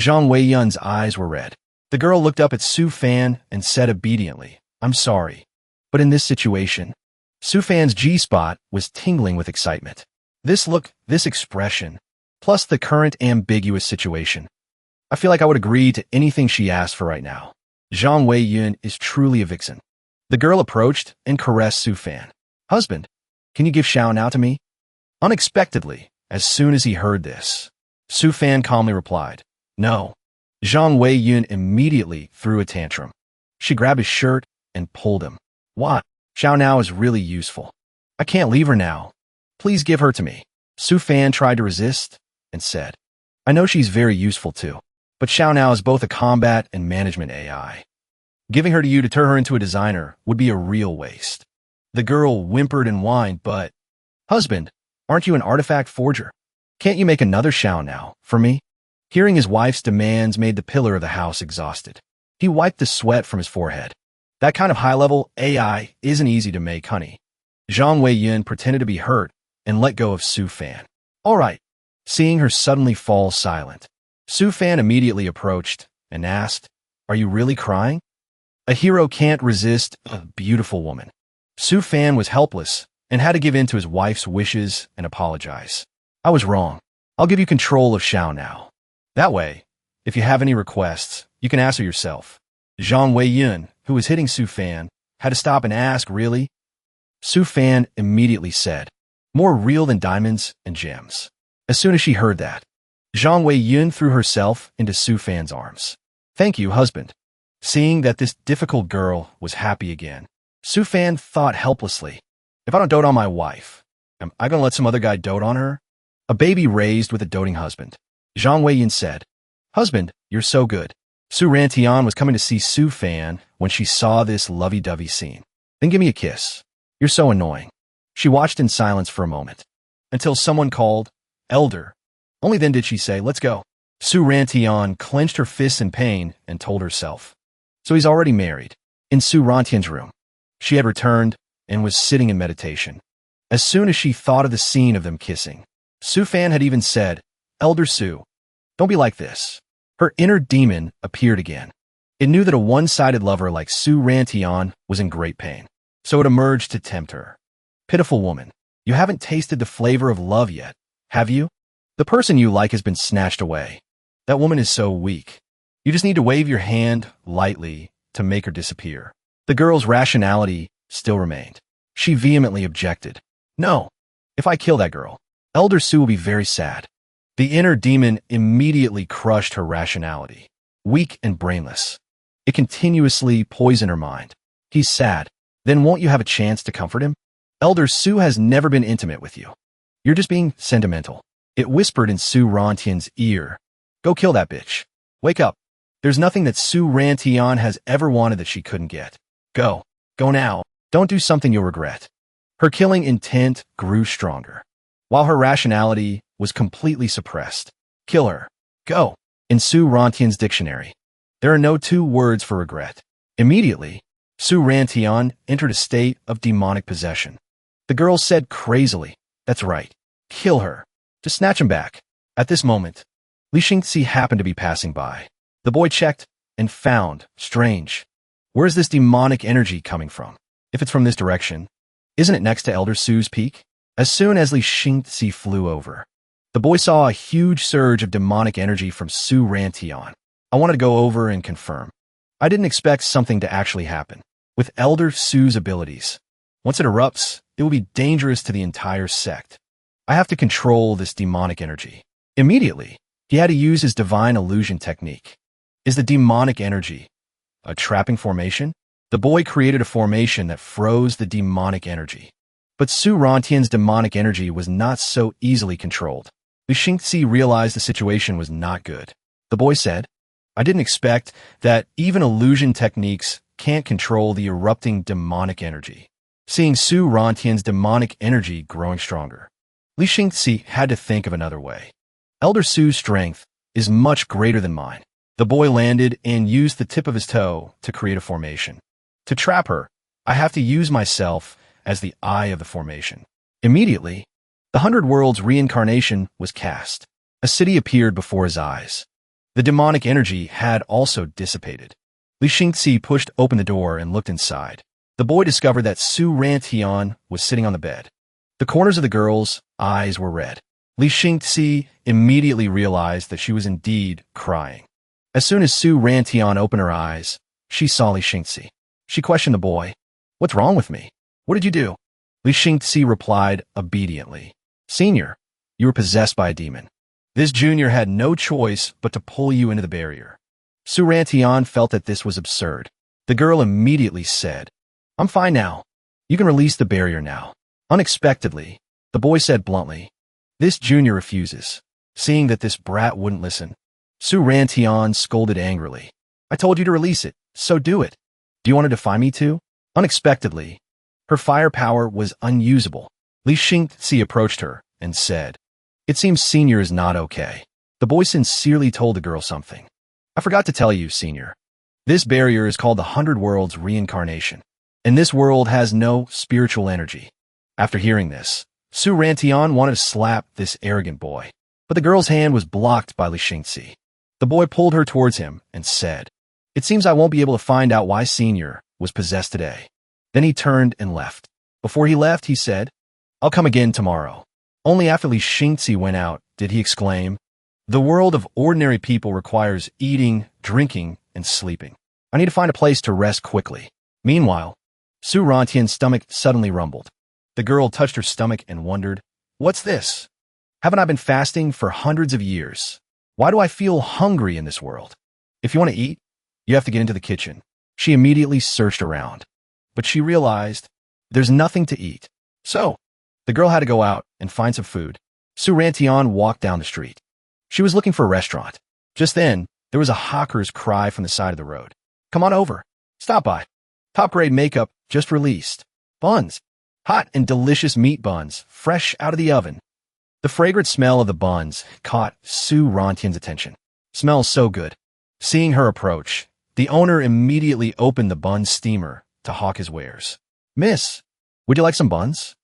Zhang Wei-yin's eyes were red. The girl looked up at Su Fan and said obediently, I'm sorry. But in this situation, Su Fan's G-spot was tingling with excitement. This look, this expression, plus the current ambiguous situation. I feel like I would agree to anything she asked for right now. Zhang Wei-yin is truly a vixen. The girl approached and caressed Su Fan. Husband, can you give Xiao Now to me? Unexpectedly, as soon as he heard this, Su Fan calmly replied, no. Zhang Wei-yin immediately threw a tantrum. She grabbed his shirt and pulled him. What? Xiao Now is really useful. I can't leave her now. Please give her to me. Su Fan tried to resist and said, I know she's very useful too, but Xiao Now is both a combat and management AI. Giving her to you to turn her into a designer would be a real waste. The girl whimpered and whined, but, husband, aren't you an artifact forger? Can't you make another Xiao Now for me? Hearing his wife's demands made the pillar of the house exhausted. He wiped the sweat from his forehead. That kind of high-level AI isn't easy to make, honey. Zhang Wei-yin pretended to be hurt and let go of Su Fan. All right. Seeing her suddenly fall silent, Su Fan immediately approached and asked, are you really crying? A hero can't resist a beautiful woman. Su Fan was helpless and had to give in to his wife's wishes and apologize. I was wrong. I'll give you control of Xiao Now. That way, if you have any requests, you can ask her yourself. Zhang Wei-yin, who was hitting Su Fan, had to stop and ask, really? Su Fan immediately said, more real than diamonds and gems. As soon as she heard that, Zhang Wei-yin threw herself into Su Fan's arms. Thank you, husband. Seeing that this difficult girl was happy again, Su Fan thought helplessly, if I don't dote on my wife, am I going to let some other guy dote on her? A baby raised with a doting husband. Zhang Wei-yin said, husband, you're so good. Su Rantian was coming to see Su Fan when she saw this lovey-dovey scene. Then give me a kiss. You're so annoying. She watched in silence for a moment, until someone called, Elder. Only then did she say, let's go. Su Rantian clenched her fists in pain and told herself. So he's already married. In Su Rantian's room, she had returned and was sitting in meditation. As soon as she thought of the scene of them kissing, Su Fan had even said, Elder Su, don't be like this. Her inner demon appeared again. It knew that a one-sided lover like Su Rantian was in great pain, so it emerged to tempt her. Pitiful woman, you haven't tasted the flavor of love yet, have you? The person you like has been snatched away. That woman is so weak. You just need to wave your hand lightly to make her disappear. The girl's rationality still remained. She vehemently objected. No, if I kill that girl, Elder Su will be very sad. The inner demon immediately crushed her rationality. Weak and brainless, it continuously poisoned her mind. He's sad. Then won't you have a chance to comfort him? Elder Su has never been intimate with you. You're just being sentimental. It whispered in Su Rantian's ear. Go kill that bitch. Wake up. There's nothing that Su Rantian has ever wanted that she couldn't get. Go. Go now. Don't do something you'll regret. Her killing intent grew stronger, while her rationality was completely suppressed. Kill her. Go. In Su Rantian's dictionary, There are no two words for regret. Immediately, Su Rantian entered a state of demonic possession. The girl said crazily, "That's right. Kill her. Just snatch him back." At this moment, Li Xingzi happened to be passing by. The boy checked and found, strange. Where's this demonic energy coming from? If it's from this direction, isn't it next to Elder Su's peak? As soon as Li Xingzi flew over, the boy saw a huge surge of demonic energy from Su Rantian. I wanted to go over and confirm. I didn't expect something to actually happen. With Elder Su's abilities, once it erupts, it will be dangerous to the entire sect. I have to control this demonic energy. Immediately, he had to use his divine illusion technique. Is the demonic energy a trapping formation? The boy created a formation that froze the demonic energy. But Su Rantian's demonic energy was not so easily controlled. Li Xingzi realized the situation was not good. The boy said, "I didn't expect that even illusion techniques can't control the erupting demonic energy." Seeing Su Rantian's demonic energy growing stronger, Li Xingzi had to think of another way. Elder Su's strength is much greater than mine. The boy landed and used the tip of his toe to create a formation. To trap her, I have to use myself as the eye of the formation. Immediately, the 100 Worlds reincarnation was cast. A city appeared before his eyes. The demonic energy had also dissipated. Li Xingzi pushed open the door and looked inside. The boy discovered that Su Rantian was sitting on the bed. The corners of the girl's eyes were red. Li Xingzi immediately realized that she was indeed crying. As soon as Su Rantian opened her eyes, she saw Li Xingzi. She questioned the boy, "What's wrong with me? What did you do?" Li Xingzi replied obediently, "Senior, you were possessed by a demon. This junior had no choice but to pull you into the barrier." Su Rantian felt that this was absurd. The girl immediately said, "I'm fine now. You can release the barrier now." Unexpectedly, the boy said bluntly, "This junior refuses." Seeing that this brat wouldn't listen, Su Rantian scolded angrily. "I told you to release it, so do it. Do you want to defy me too?" Unexpectedly, her firepower was unusable. Li Xingzi approached her and said, "It seems Senior is not okay." The boy sincerely told the girl something. "I forgot to tell you, Senior. This barrier is called the 100 Worlds reincarnation, and this world has no spiritual energy." After hearing this, Su Rantian wanted to slap this arrogant boy, but the girl's hand was blocked by Li Xingzi. The boy pulled her towards him and said, "It seems I won't be able to find out why Senior was possessed today." Then he turned and left. Before he left, he said, "I'll come again tomorrow." Only after Li Xingzi went out did he exclaim, "The world of ordinary people requires eating, drinking, and sleeping. I need to find a place to rest quickly." Meanwhile, Su Rantian's stomach suddenly rumbled. The girl touched her stomach and wondered, "What's this? Haven't I been fasting for hundreds of years? Why do I feel hungry in this world?" If you want to eat, you have to get into the kitchen. She immediately searched around, but she realized there's nothing to eat. So, the girl had to go out and find some food. Su Rantian walked down the street. She was looking for a restaurant. Just then, there was a hawker's cry from the side of the road. "Come on over. Stop by. Top-grade makeup just released. Buns. Hot and delicious meat buns, fresh out of the oven." The fragrant smell of the buns caught Su Rantian's attention. "Smells so good." Seeing her approach, the owner immediately opened the bun steamer to hawk his wares. "Miss, would you like some buns?"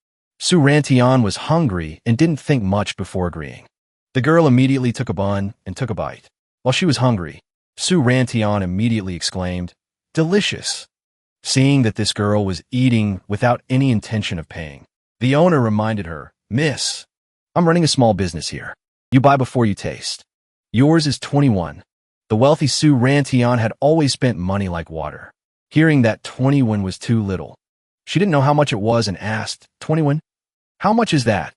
Su Rantian was hungry and didn't think much before agreeing. The girl immediately took a bun and took a bite. While she was hungry, Su Rantian immediately exclaimed, "Delicious." Seeing that this girl was eating without any intention of paying, the owner reminded her, "Miss, I'm running a small business here. You buy before you taste. Yours is 21. The wealthy Su Rantian had always spent money like water. Hearing that 21 was too little, she didn't know how much it was and asked, 21? How much is that?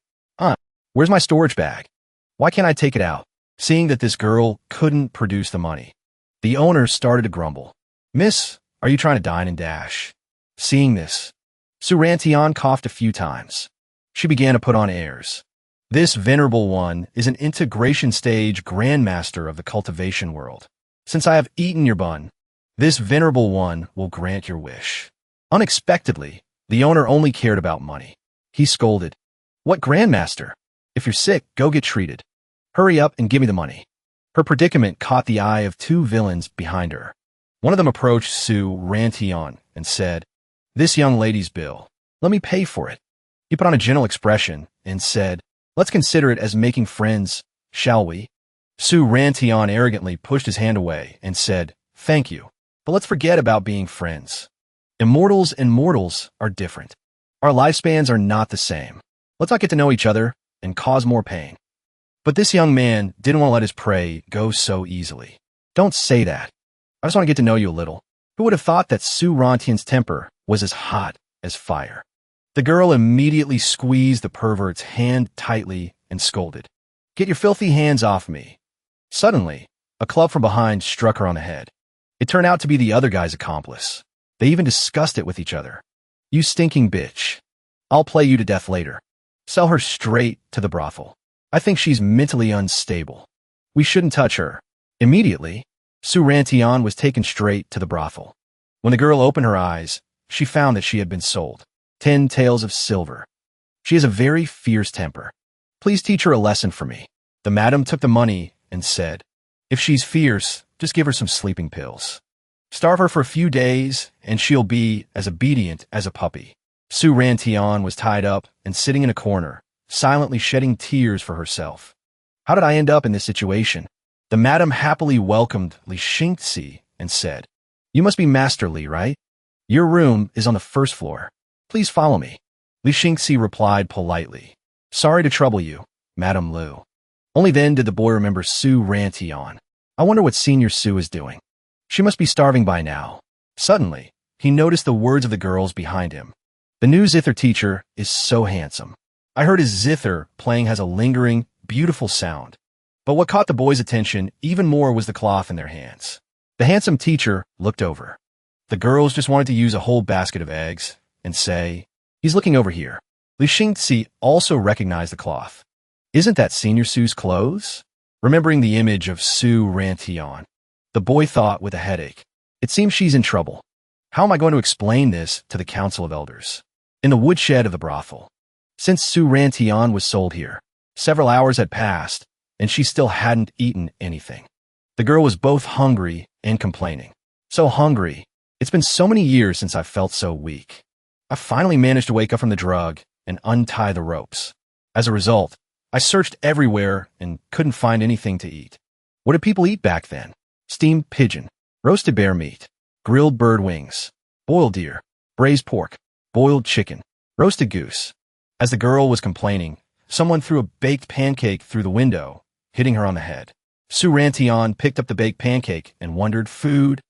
Where's my storage bag? Why can't I take it out?" Seeing that this girl couldn't produce the money, the owner started to grumble. "Miss, are you trying to dine and dash?" Seeing this, Su Rantian coughed a few times. She began to put on airs. "This venerable one is an integration stage grandmaster of the cultivation world. Since I have eaten your bun, this venerable one will grant your wish." Unexpectedly, the owner only cared about money. He scolded, "What grandmaster? If you're sick, go get treated. Hurry up and give me the money." Her predicament caught the eye of two villains behind her. One of them approached Su Rantian and said, "This young lady's bill. Let me pay for it." He put on a gentle expression and said, "Let's consider it as making friends, shall we?" Su Rantian arrogantly pushed his hand away and said, "Thank you, but let's forget about being friends. Immortals and mortals are different. Our lifespans are not the same. Let's not get to know each other and cause more pain." But this young man didn't want to let his prey go so easily. "Don't say that. I just want to get to know you a little." Who would have thought that Su Rantian's temper was as hot as fire? The girl immediately squeezed the pervert's hand tightly and scolded, "Get your filthy hands off me." Suddenly, a club from behind struck her on the head. It turned out to be the other guy's accomplice. They even discussed it with each other. "You stinking bitch. I'll play you to death later. Sell her straight to the brothel. I think she's mentally unstable. We shouldn't touch her." Immediately, Su Rantian was taken straight to the brothel. When the girl opened her eyes, she found that she had been sold. 10 taels of silver. "She has a very fierce temper. Please teach her a lesson for me." The madam took the money and said, "If she's fierce, just give her some sleeping pills. Starve her for a few days, and she'll be as obedient as a puppy." Su Rantian was tied up and sitting in a corner, silently shedding tears for herself. "How did I end up in this situation?" The madam happily welcomed Li Xingxi and said, "You must be Master Li, right? Your room is on the first floor. Please follow me." Li Xingxi replied politely, "Sorry to trouble you, Madam Lu." Only then did the boy remember Su Rantian. I wonder what Senior Su is doing. She must be starving by now. Suddenly, he noticed the words of the girls behind him. "The new zither teacher is so handsome. I heard his zither playing has a lingering, beautiful sound." But what caught the boys' attention even more was the cloth in their hands. The handsome teacher looked over. The girls just wanted to use a whole basket of eggs and say, "He's looking over here." Li Xingxi also recognized the cloth. "Isn't that Senior Su's clothes?" Remembering the image of Su Rantian, the boy thought with a headache, "It seems she's in trouble. How am I going to explain this to the Council of Elders?" In the woodshed of the brothel. Since Su Rantian was sold here, several hours had passed, and she still hadn't eaten anything. The girl was both hungry and complaining. "So hungry. It's been so many years since I felt so weak. I finally managed to wake up from the drug and untie the ropes. As a result, I searched everywhere and couldn't find anything to eat. What did people eat back then? Steamed pigeon, roasted bear meat, grilled bird wings, boiled deer, braised pork, boiled chicken, roasted goose." As the girl was complaining, someone threw a baked pancake through the window, hitting her on the head. Su Rantian picked up the baked pancake and wondered, "Food?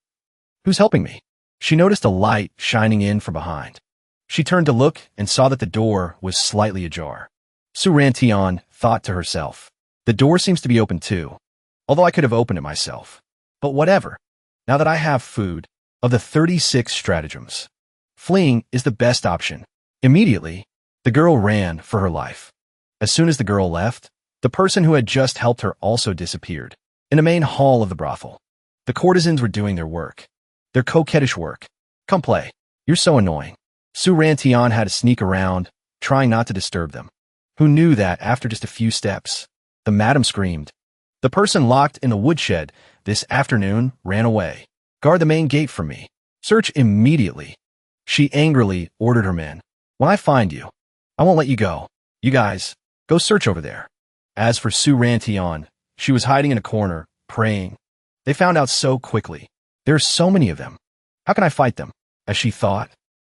Who's helping me?" She noticed a light shining in from behind. She turned to look and saw that the door was slightly ajar. Su Rantian thought to herself, "The door seems to be open too, although I could have opened it myself. But whatever. Now that I have food, of the 36 stratagems, fleeing is the best option." Immediately, the girl ran for her life. As soon as the girl left, the person who had just helped her also disappeared. In the main hall of the brothel, the courtesans were doing their work. Their coquettish work. "Come play. You're so annoying." Su Rantian had to sneak around, trying not to disturb them. Who knew that after just a few steps, the madam screamed. "The person locked in the woodshed this afternoon ran away. Guard the main gate for me. Search immediately." She angrily ordered her men. "When I find you, I won't let you go. You guys, go search over there." As for Su Rantian, she was hiding in a corner, praying. They found out so quickly. There are so many of them. How can I fight them? As she thought,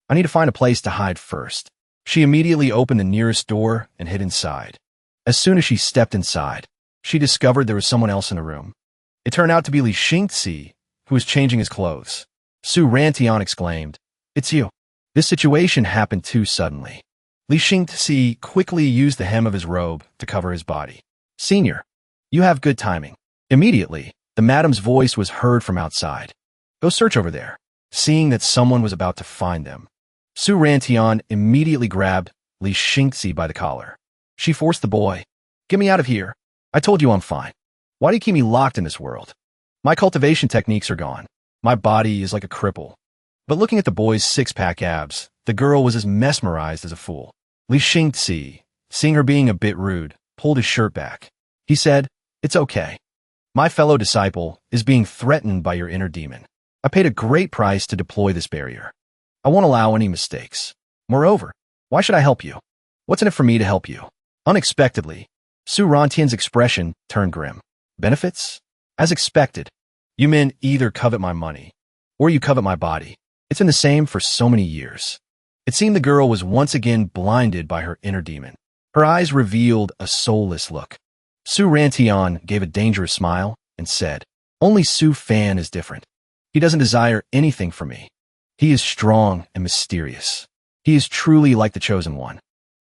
I need to find a place to hide first. She immediately opened the nearest door and hid inside. As soon as she stepped inside, she discovered there was someone else in the room. It turned out to be Li Xingxi, who was changing his clothes. Su Rantian exclaimed, "It's you." This situation happened too suddenly. Li Xingxi quickly used the hem of his robe to cover his body. "Senior, you have good timing." Immediately, the madam's voice was heard from outside. "Go search over there." Seeing that someone was about to find them, Su Rantian immediately grabbed Li Xingxi by the collar. She forced the boy. "Get me out of here. I told you I'm fine. Why do you keep me locked in this world? My cultivation techniques are gone. My body is like a cripple." But looking at the boy's six-pack abs, the girl was as mesmerized as a fool. Li Xingxi, seeing her being a bit rude, pulled his shirt back. He said, "It's okay. My fellow disciple is being threatened by your inner demon. I paid a great price to deploy this barrier. I won't allow any mistakes. Moreover, why should I help you? What's in it for me to help you? Unexpectedly, Su Rantian's expression turned grim. Benefits? As expected. You men either covet my money, or you covet my body. It's been the same for so many years. It seemed the girl was once again blinded by her inner demon. Her eyes revealed a soulless look. Su Rantian gave a dangerous smile and said, Only Su Fan is different. He doesn't desire anything from me. He is strong and mysterious. He is truly like the chosen one.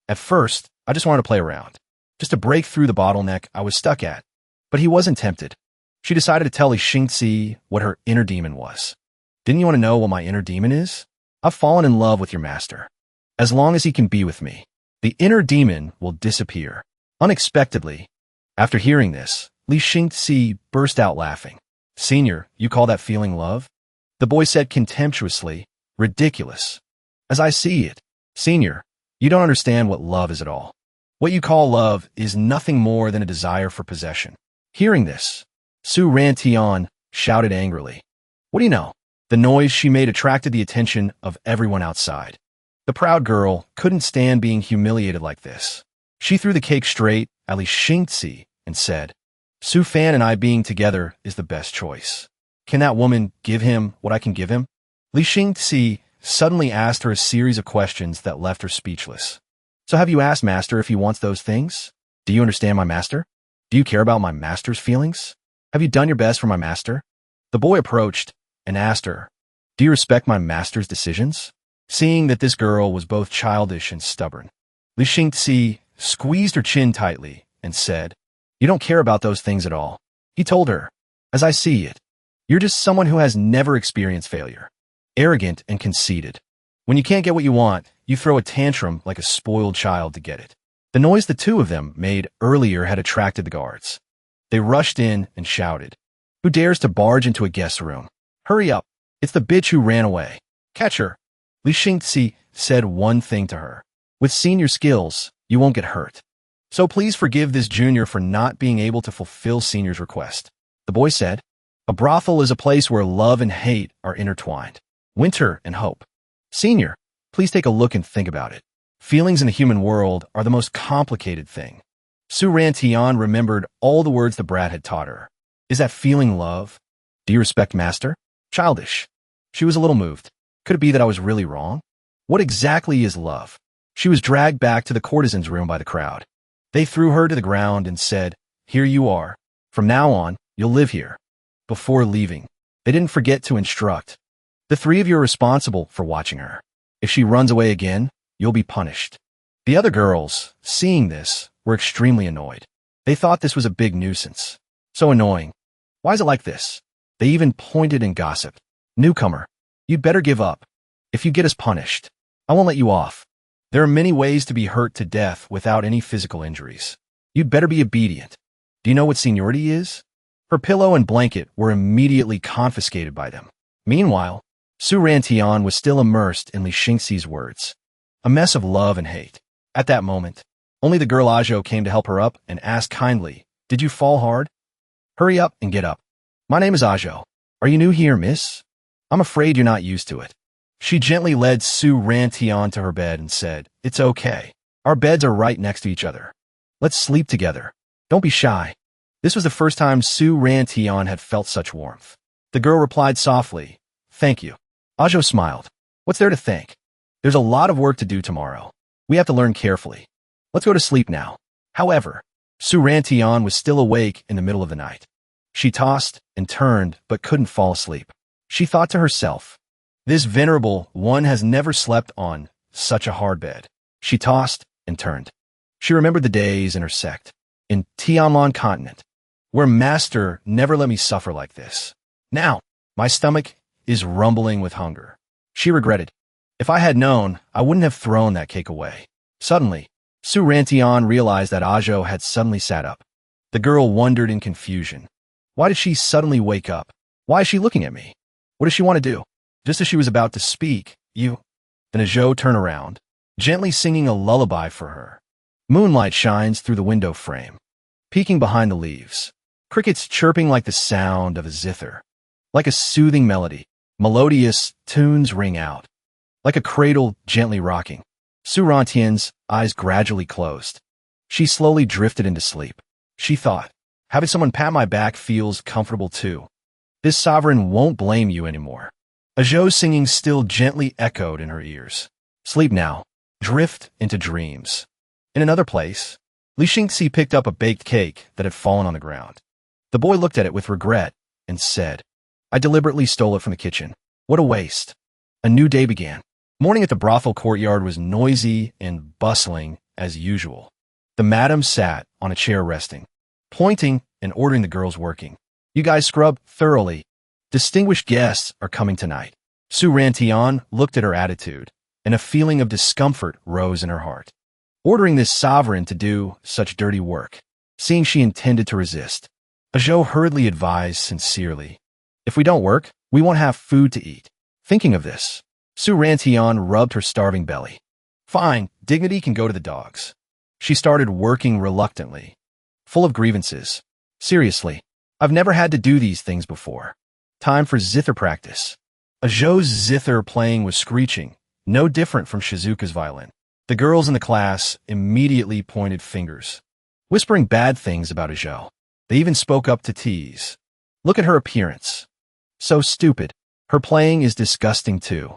At first, I just wanted to play around, just to break through the bottleneck I was stuck at. But he wasn't tempted. She decided to tell Li Xingxi what her inner demon was. Didn't you want to know what my inner demon is? I've fallen in love with your master. As long as he can be with me, the inner demon will disappear. Unexpectedly, after hearing this, Li Xingxi burst out laughing. Senior, you call that feeling love? The boy said contemptuously, ridiculous. As I see it, Senior, you don't understand what love is at all. What you call love is nothing more than a desire for possession. Hearing this, Su Rantian shouted angrily. What do you know? The noise she made attracted the attention of everyone outside. The proud girl couldn't stand being humiliated like this. She threw the cake straight at Li Xingxi and said, Su Fan and I being together is the best choice. Can that woman give him what I can give him? Li Xingxi suddenly asked her a series of questions that left her speechless. So have you asked Master if he wants those things? Do you understand my master? Do you care about my master's feelings? Have you done your best for my master? The boy approached and asked her, Do you respect my master's decisions? Seeing that this girl was both childish and stubborn, Li Xingxi squeezed her chin tightly and said, You don't care about those things at all. He told her, As I see it, you're just someone who has never experienced failure, arrogant and conceited. When you can't get what you want, you throw a tantrum like a spoiled child to get it. The noise the two of them made earlier had attracted the guards. They rushed in and shouted, Who dares to barge into a guest room? Hurry up, it's the bitch who ran away. Catch her. Li Xingxi said one thing to her. With senior skills, you won't get hurt. So please forgive this junior for not being able to fulfill senior's request. The boy said, A brothel is a place where love and hate are intertwined. Winter and hope. Senior, please take a look and think about it. Feelings in the human world are the most complicated thing. Su Rantian remembered all the words the brat had taught her. Is that feeling love? Do you respect master? Childish. She was a little moved. Could it be that I was really wrong? What exactly is love? She was dragged back to the courtesan's room by the crowd. They threw her to the ground and said, Here you are. From now on, you'll live here. Before leaving, they didn't forget to instruct. The three of you are responsible for watching her. If she runs away again, you'll be punished. The other girls, seeing this, were extremely annoyed. They thought this was a big nuisance. So annoying. Why is it like this? They even pointed and gossiped. Newcomer, you'd better give up. If you get us punished, I won't let you off. There are many ways to be hurt to death without any physical injuries. You'd better be obedient. Do you know what seniority is? Her pillow and blanket were immediately confiscated by them. Meanwhile, Su Rantian was still immersed in Li Xingxi's words. A mess of love and hate. At that moment, only the girl Ajo came to help her up and asked kindly, Did you fall hard? Hurry up and get up. My name is Ajo. Are you new here, miss? I'm afraid you're not used to it. She gently led Su Rantian to her bed and said, It's okay. Our beds are right next to each other. Let's sleep together. Don't be shy. This was the first time Su Rantian had felt such warmth. The girl replied softly, Thank you. Ajo smiled. What's there to thank? There's a lot of work to do tomorrow. We have to learn carefully. Let's go to sleep now. However, Su Rantian was still awake in the middle of the night. She tossed and turned but couldn't fall asleep. She thought to herself, This venerable one has never slept on such a hard bed. She tossed and turned. She remembered the days in her sect, in Tianlan continent, where master never let me suffer like this. Now, my stomach is rumbling with hunger. She regretted. If I had known, I wouldn't have thrown that cake away. Suddenly, Su Rantian realized that Ajo had suddenly sat up. The girl wondered in confusion. Why did she suddenly wake up? Why is she looking at me? What does she want to do? Just as she was about to speak, Then Ajo turned around, gently singing a lullaby for her. Moonlight shines through the window frame, peeking behind the leaves. crickets chirping like the sound of a zither. Like a soothing melody, melodious tunes ring out. Like a cradle gently rocking. Su Rantian's eyes gradually closed. She slowly drifted into sleep. She thought, having someone pat my back feels comfortable too. This sovereign won't blame you anymore. A Zhou's singing still gently echoed in her ears. Sleep now. Drift into dreams. In another place, Li Xingxi picked up a baked cake that had fallen on the ground. The boy looked at it with regret and said, I deliberately stole it from the kitchen. What a waste. A new day began. Morning at the brothel courtyard was noisy and bustling as usual. The madam sat on a chair resting, pointing and ordering the girls working. You guys scrub thoroughly. Distinguished guests are coming tonight. Su Rantian looked at her attitude, and a feeling of discomfort rose in her heart. Ordering this sovereign to do such dirty work, seeing she intended to resist. A Zhou hurriedly advised sincerely, if we don't work, we won't have food to eat. Thinking of this, Su Rantian rubbed her starving belly. Fine, dignity can go to the dogs. She started working reluctantly, full of grievances. Seriously, I've never had to do these things before. Time for zither practice. A Zhou's zither playing was screeching, no different from Shizuka's violin. The girls in the class immediately pointed fingers, whispering bad things about a Zhou. They even spoke up to tease. Look at her appearance. So stupid. Her playing is disgusting too.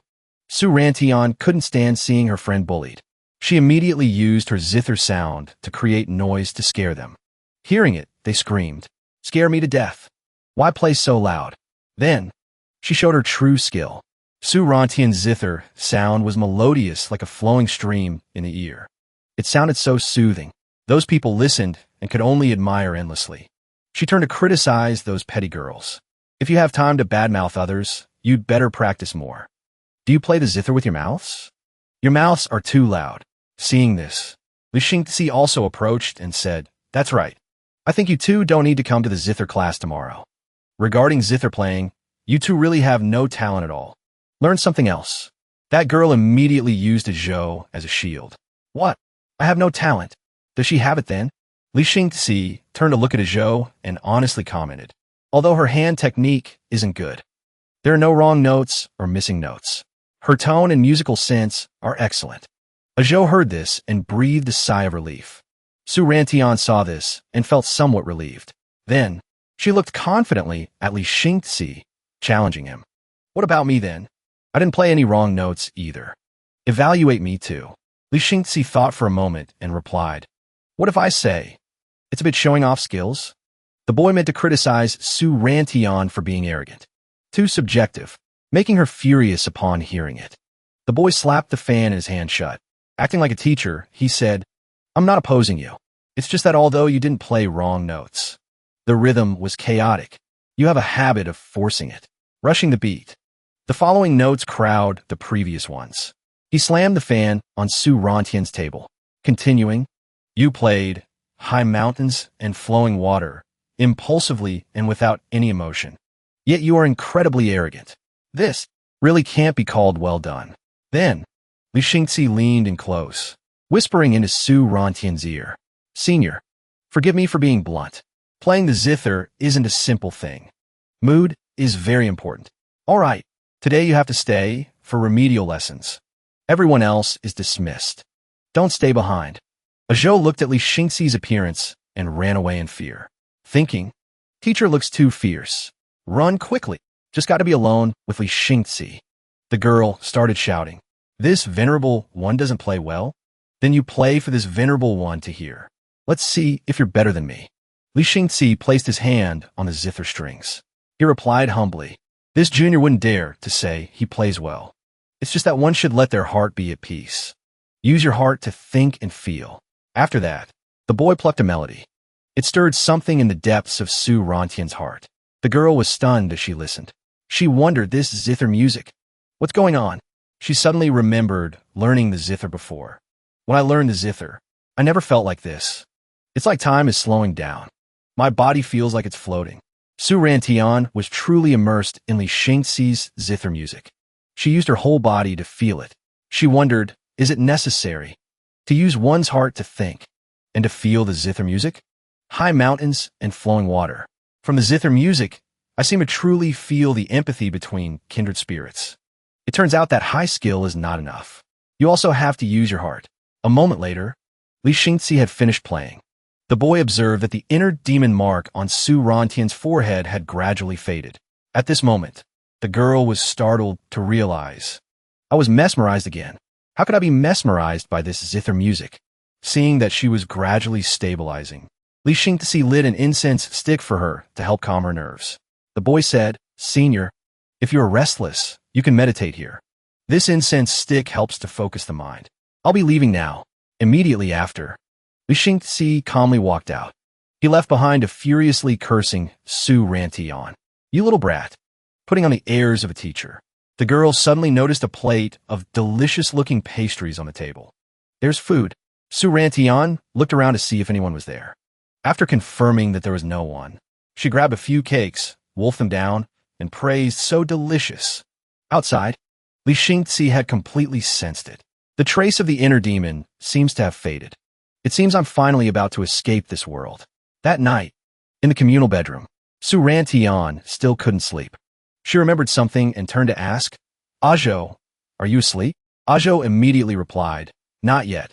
Su Rantian couldn't stand seeing her friend bullied. She immediately used her zither sound to create noise to scare them. Hearing it, they screamed, Scare me to death. Why play so loud? Then, she showed her true skill. Su Rantian's zither sound was melodious like a flowing stream in the ear. It sounded so soothing. Those people listened and could only admire endlessly. She turned to criticize those petty girls. If you have time to badmouth others, you'd better practice more. Do you play the zither with your mouths? Your mouths are too loud. Seeing this, Li Xingxi also approached and said, That's right. I think you two don't need to come to the zither class tomorrow. Regarding zither playing, you two really have no talent at all. Learn something else. That girl immediately used a Zhou as a shield. What? I have no talent. Does she have it then? Li Xingxi turned to look at a Zhou and honestly commented, although her hand technique isn't good. There are no wrong notes or missing notes. Her tone and musical sense are excellent. A Zhou heard this and breathed a sigh of relief. Su Rantian saw this and felt somewhat relieved. Then, she looked confidently at Li Xingxi, challenging him. What about me then? I didn't play any wrong notes either. Evaluate me too. Li Xingxi thought for a moment and replied, What if I say, it's a bit showing off skills? The boy meant to criticize Su Rantian for being arrogant. Too subjective, making her furious upon hearing it. The boy slapped the fan in his hand shut. Acting like a teacher, he said, I'm not opposing you. It's just that although you didn't play wrong notes, the rhythm was chaotic. You have a habit of forcing it, rushing the beat. The following notes crowd the previous ones. He slammed the fan on Su Rantian's table, continuing, You played high mountains and flowing water, impulsively and without any emotion. Yet you are incredibly arrogant. This really can't be called well done. Then, Li Xingxi leaned in close, whispering into Su Rantian's ear. Senior, forgive me for being blunt. Playing the zither isn't a simple thing. Mood is very important. All right, today you have to stay for remedial lessons. Everyone else is dismissed. Don't stay behind. A Zhou looked at Li Xingxi's appearance and ran away in fear, thinking, Teacher looks too fierce. Run quickly. Just got to be alone with Li Xingxi. The girl started shouting, This venerable one doesn't play well? Then you play for this venerable one to hear. Let's see if you're better than me. Li Xingxi placed his hand on the zither strings. He replied humbly, This junior wouldn't dare to say he plays well. It's just that one should let their heart be at peace. Use your heart to think and feel. After that, the boy plucked a melody. It stirred something in the depths of Su Rantian's heart. The girl was stunned as she listened. She wondered, this zither music. What's going on? She suddenly remembered learning the zither before. When I learned the zither, I never felt like this. It's like time is slowing down. My body feels like it's floating. Su Rantian was truly immersed in Li Xingxi's zither music. She used her whole body to feel it. She wondered, is it necessary to use one's heart to think and to feel the zither music? High mountains and flowing water. From the zither music, I seem to truly feel the empathy between kindred spirits. It turns out that high skill is not enough. You also have to use your heart. A moment later, Li Xingzi had finished playing. The boy observed that the inner demon mark on Su Rantian's forehead had gradually faded. At this moment, the girl was startled to realize, I was mesmerized again. How could I be mesmerized by this zither music? Seeing that she was gradually stabilizing, Li Xingzi lit an incense stick for her to help calm her nerves. The boy said, Senior, if you're restless, you can meditate here. This incense stick helps to focus the mind. I'll be leaving now. Immediately after, Li Xingzi calmly walked out. He left behind a furiously cursing Su Rantian. You little brat. Putting on the airs of a teacher. The girl suddenly noticed a plate of delicious-looking pastries on the table. There's food. Su Rantian looked around to see if anyone was there. After confirming that there was no one, she grabbed a few cakes, wolfed them down, and praised so delicious. Outside, Li Xingzi had completely sensed it. The trace of the inner demon seems to have faded. It seems I'm finally about to escape this world. That night, in the communal bedroom, Su Rantian still couldn't sleep. She remembered something and turned to ask, Ajo, are you asleep? Ajo immediately replied, Not yet.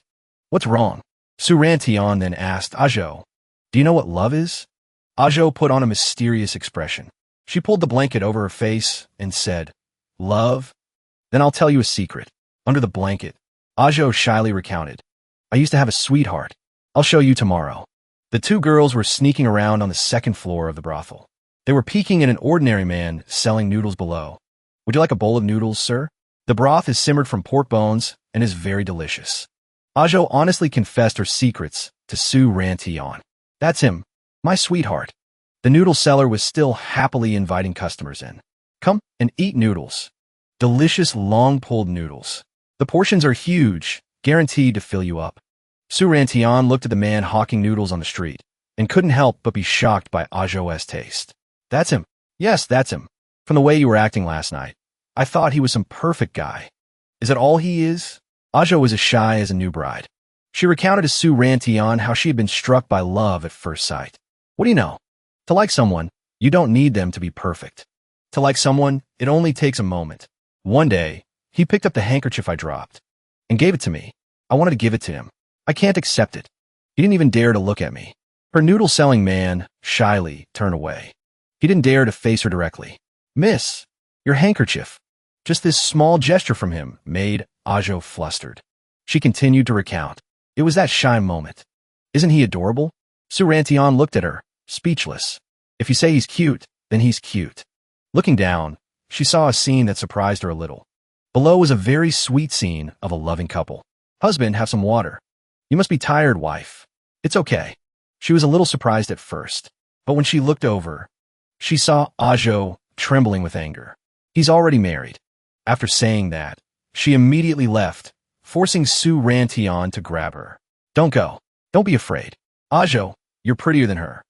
What's wrong? Su Rantian then asked Ajo, Do you know what love is? Ajo put on a mysterious expression. She pulled the blanket over her face and said, Love? Then I'll tell you a secret. Under the blanket, Ajo shyly recounted, I used to have a sweetheart. I'll show you tomorrow. The two girls were sneaking around on the second floor of the brothel. They were peeking at an ordinary man selling noodles below. Would you like a bowl of noodles, sir? The broth is simmered from pork bones and is very delicious. Ajo honestly confessed her secrets to Su Rantian. That's him, my sweetheart. The noodle seller was still happily inviting customers in. Come and eat noodles. Delicious long-pulled noodles. The portions are huge, guaranteed to fill you up. Su Rantian looked at the man hawking noodles on the street and couldn't help but be shocked by Ajo's taste. That's him. Yes, that's him. From the way you were acting last night, I thought he was some perfect guy. Is that all he is? Ajo was as shy as a new bride. She recounted to Su Rantian how she had been struck by love at first sight. What do you know? To like someone, you don't need them to be perfect. To like someone, it only takes a moment. One day, he picked up the handkerchief I dropped and gave it to me. I wanted to give it to him. I can't accept it. He didn't even dare to look at me. Her noodle-selling man shyly turned away. He didn't dare to face her directly. Miss, your handkerchief. Just this small gesture from him made Ajo flustered. She continued to recount. It was that shy moment. Isn't he adorable? Su Rantian looked at her, speechless. If you say he's cute, then he's cute. Looking down, she saw a scene that surprised her a little. Below was a very sweet scene of a loving couple. Husband, have some water. You must be tired, wife. It's okay. She was a little surprised at first, but when she looked over, she saw Ajo trembling with anger. He's already married. After saying that, she immediately left, forcing Su Rantian to grab her. Don't go. Don't be afraid. Ajo, you're prettier than her.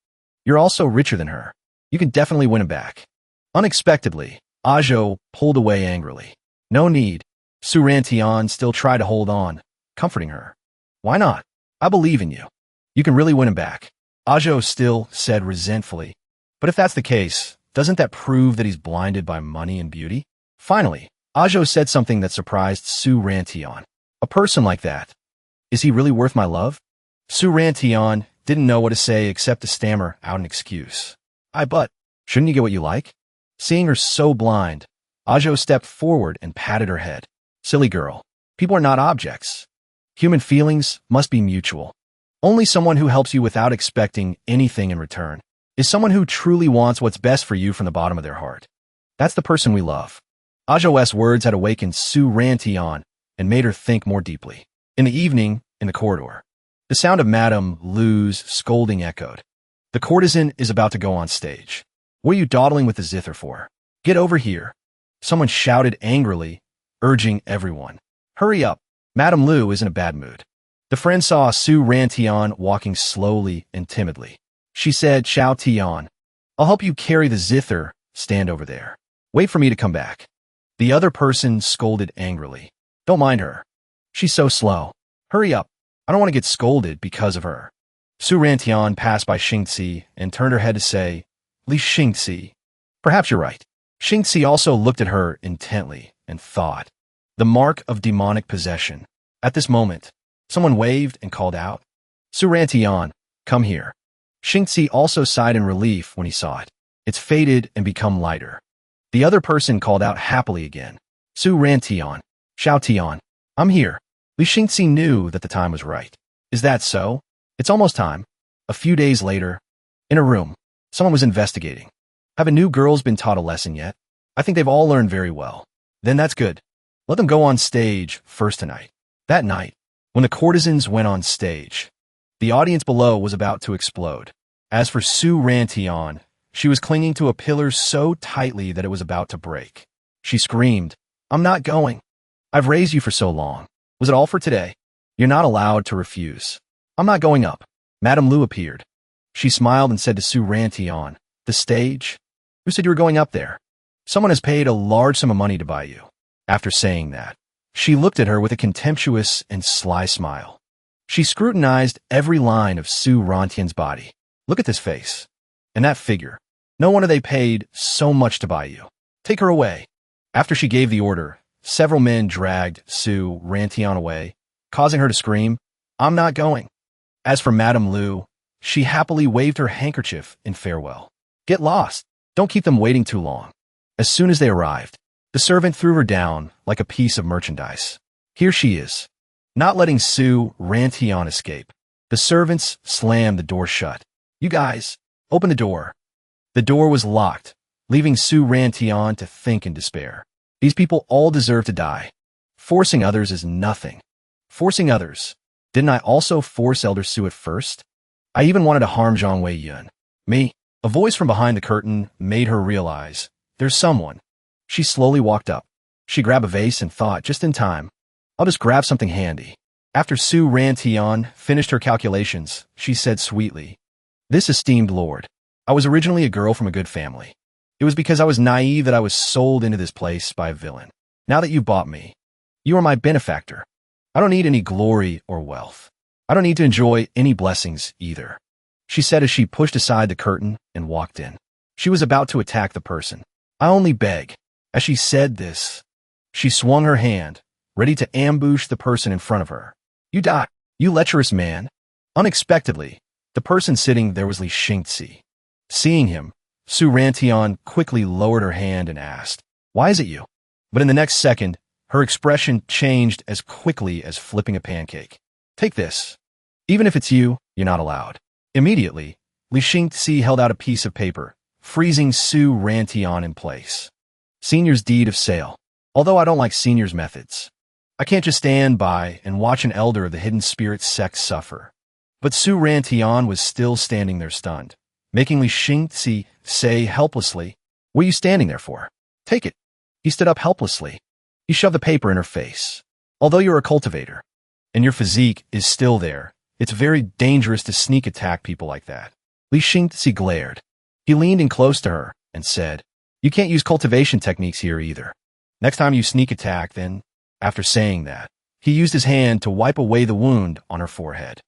You're also richer than her. You can definitely win him back. Unexpectedly, Ajo pulled away angrily. No need. Su Rantian still tried to hold on, comforting her. Why not? I believe in you. You can really win him back. Ajo still said resentfully. But if that's the case, doesn't that prove that he's blinded by money and beauty? Finally, Ajo said something that surprised Su Rantian. A person like that. Is he really worth my love? Su Rantian didn't know what to say except to stammer out an excuse. But shouldn't you get what you like? Seeing her so blind, Ajo stepped forward and patted her head. Silly girl. People are not objects. Human feelings must be mutual. Only someone who helps you without expecting anything in return is someone who truly wants what's best for you from the bottom of their heart. That's the person we love. Ajo's words had awakened Su Rantian and made her think more deeply. In the evening, in the corridor, the sound of Madame Lu's scolding echoed. The courtesan is about to go on stage. What are you dawdling with the zither for? Get over here. Someone shouted angrily, urging everyone. Hurry up. Madame Lu is in a bad mood. The friend saw Su Rantian walking slowly and timidly. She said, Xiao Tian, I'll help you carry the zither. Stand over there. Wait for me to come back. The other person scolded angrily. Don't mind her. She's so slow. Hurry up. I don't want to get scolded because of her. Su Rantian passed by Xingzi and turned her head to say, Li Xingxi. Perhaps you're right. Xingxi also looked at her intently and thought. The mark of demonic possession. At this moment, someone waved and called out, Su Rantian, come here. Xingxi also sighed in relief when he saw it. It's faded and become lighter. The other person called out happily again. Su Rantian, Xiao Tian, I'm here. Li Xingxi knew that the time was right. Is that so? It's almost time. A few days later, in a room, someone was investigating. Have a new girls been taught a lesson yet? I think they've all learned very well. Then that's good. Let them go on stage first tonight. That night, when the courtesans went on stage, the audience below was about to explode. As for Su Rantian, she was clinging to a pillar so tightly that it was about to break. She screamed, I'm not going. I've raised you for so long. Was it all for today? You're not allowed to refuse. I'm not going up. Madame Lu appeared. She smiled and said to Su Rantian, the stage? Who said you were going up there? Someone has paid a large sum of money to buy you. After saying that, she looked at her with a contemptuous and sly smile. She scrutinized every line of Su Rantian's body. Look at this face. And that figure. No wonder they paid so much to buy you. Take her away. After she gave the order, several men dragged Su Rantian away, causing her to scream, I'm not going. As for Madame Lu, she happily waved her handkerchief in farewell. Get lost. Don't keep them waiting too long. As soon as they arrived, the servant threw her down like a piece of merchandise. Here she is. Not letting Su Rantian escape, the servants slammed the door shut. You guys, open the door. The door was locked, leaving Su Rantian to think in despair. These people all deserve to die. Forcing others is nothing. Forcing others. Didn't I also force Elder Su at first? I even wanted to harm Zhang Wei Yun. Me? A voice from behind the curtain made her realize, there's someone. She slowly walked up. She grabbed a vase and thought, just in time. I'll just grab something handy. After Su Rantian finished her calculations, she said sweetly, This esteemed lord, I was originally a girl from a good family. It was because I was naive that I was sold into this place by a villain. Now that you've bought me, you are my benefactor. I don't need any glory or wealth. I don't need to enjoy any blessings either, she said as she pushed aside the curtain and walked in. She was about to attack the person. I only beg. As she said this, she swung her hand, ready to ambush the person in front of her. You die, you lecherous man. Unexpectedly, the person sitting there was Li Xingxi. Seeing him, Su Rantian quickly lowered her hand and asked, Why is it you? But in the next second, her expression changed as quickly as flipping a pancake. Take this. Even if it's you, you're not allowed. Immediately, Li Xingxi held out a piece of paper, freezing Su Rantian in place. Senior's deed of sale. Although I don't like Senior's methods, I can't just stand by and watch an elder of the hidden spirit sect suffer. But Su Rantian was still standing there stunned, making Li Xingxi say helplessly, What are you standing there for? Take it. He stood up helplessly. He shoved the paper in her face. Although you're a cultivator, and your physique is still there, it's very dangerous to sneak attack people like that. Li Xingxi glared. He leaned in close to her and said, You can't use cultivation techniques here either. Next time you sneak attack, then, after saying that, he used his hand to wipe away the wound on her forehead.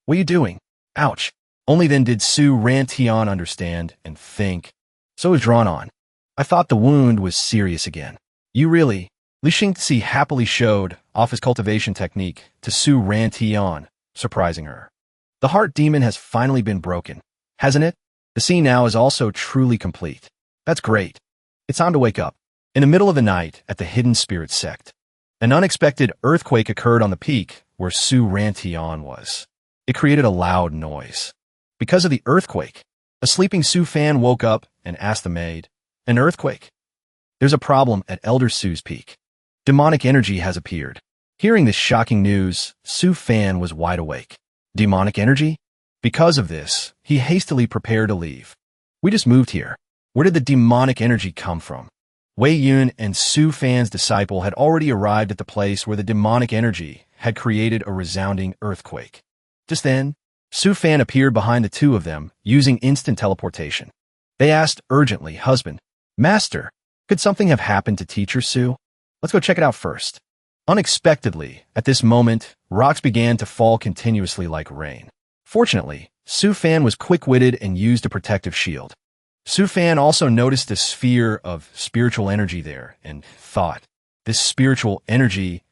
What are you doing? Ouch. Only then did Su Rantian understand and think. So it was drawn on. I thought the wound was serious again. You really? Li Xingxi happily showed off his cultivation technique to Su Rantian, surprising her. The heart demon has finally been broken, hasn't it? The scene now is also truly complete. That's great. It's time to wake up. In the middle of the night at the hidden spirit sect, an unexpected earthquake occurred on the peak where Su Rantian was. It created a loud noise. Because of the earthquake, a sleeping Su fan woke up and asked the maid, An earthquake? There's a problem at Elder Su's peak. Demonic energy has appeared. Hearing this shocking news, Su fan was wide awake. Demonic energy? Because of this, he hastily prepared to leave. We just moved here. Where did the demonic energy come from? Wei Yun and Su fan's disciple had already arrived at the place where the demonic energy had created a resounding earthquake. Just then, Su fan appeared behind the two of them, using instant teleportation. They asked urgently, Husband, Master, could something have happened to Teacher Su? Let's go check it out first. Unexpectedly, at this moment, rocks began to fall continuously like rain. Fortunately, Su fan was quick-witted and used a protective shield. Su Fan also noticed a sphere of spiritual energy there and thought, this spiritual energy,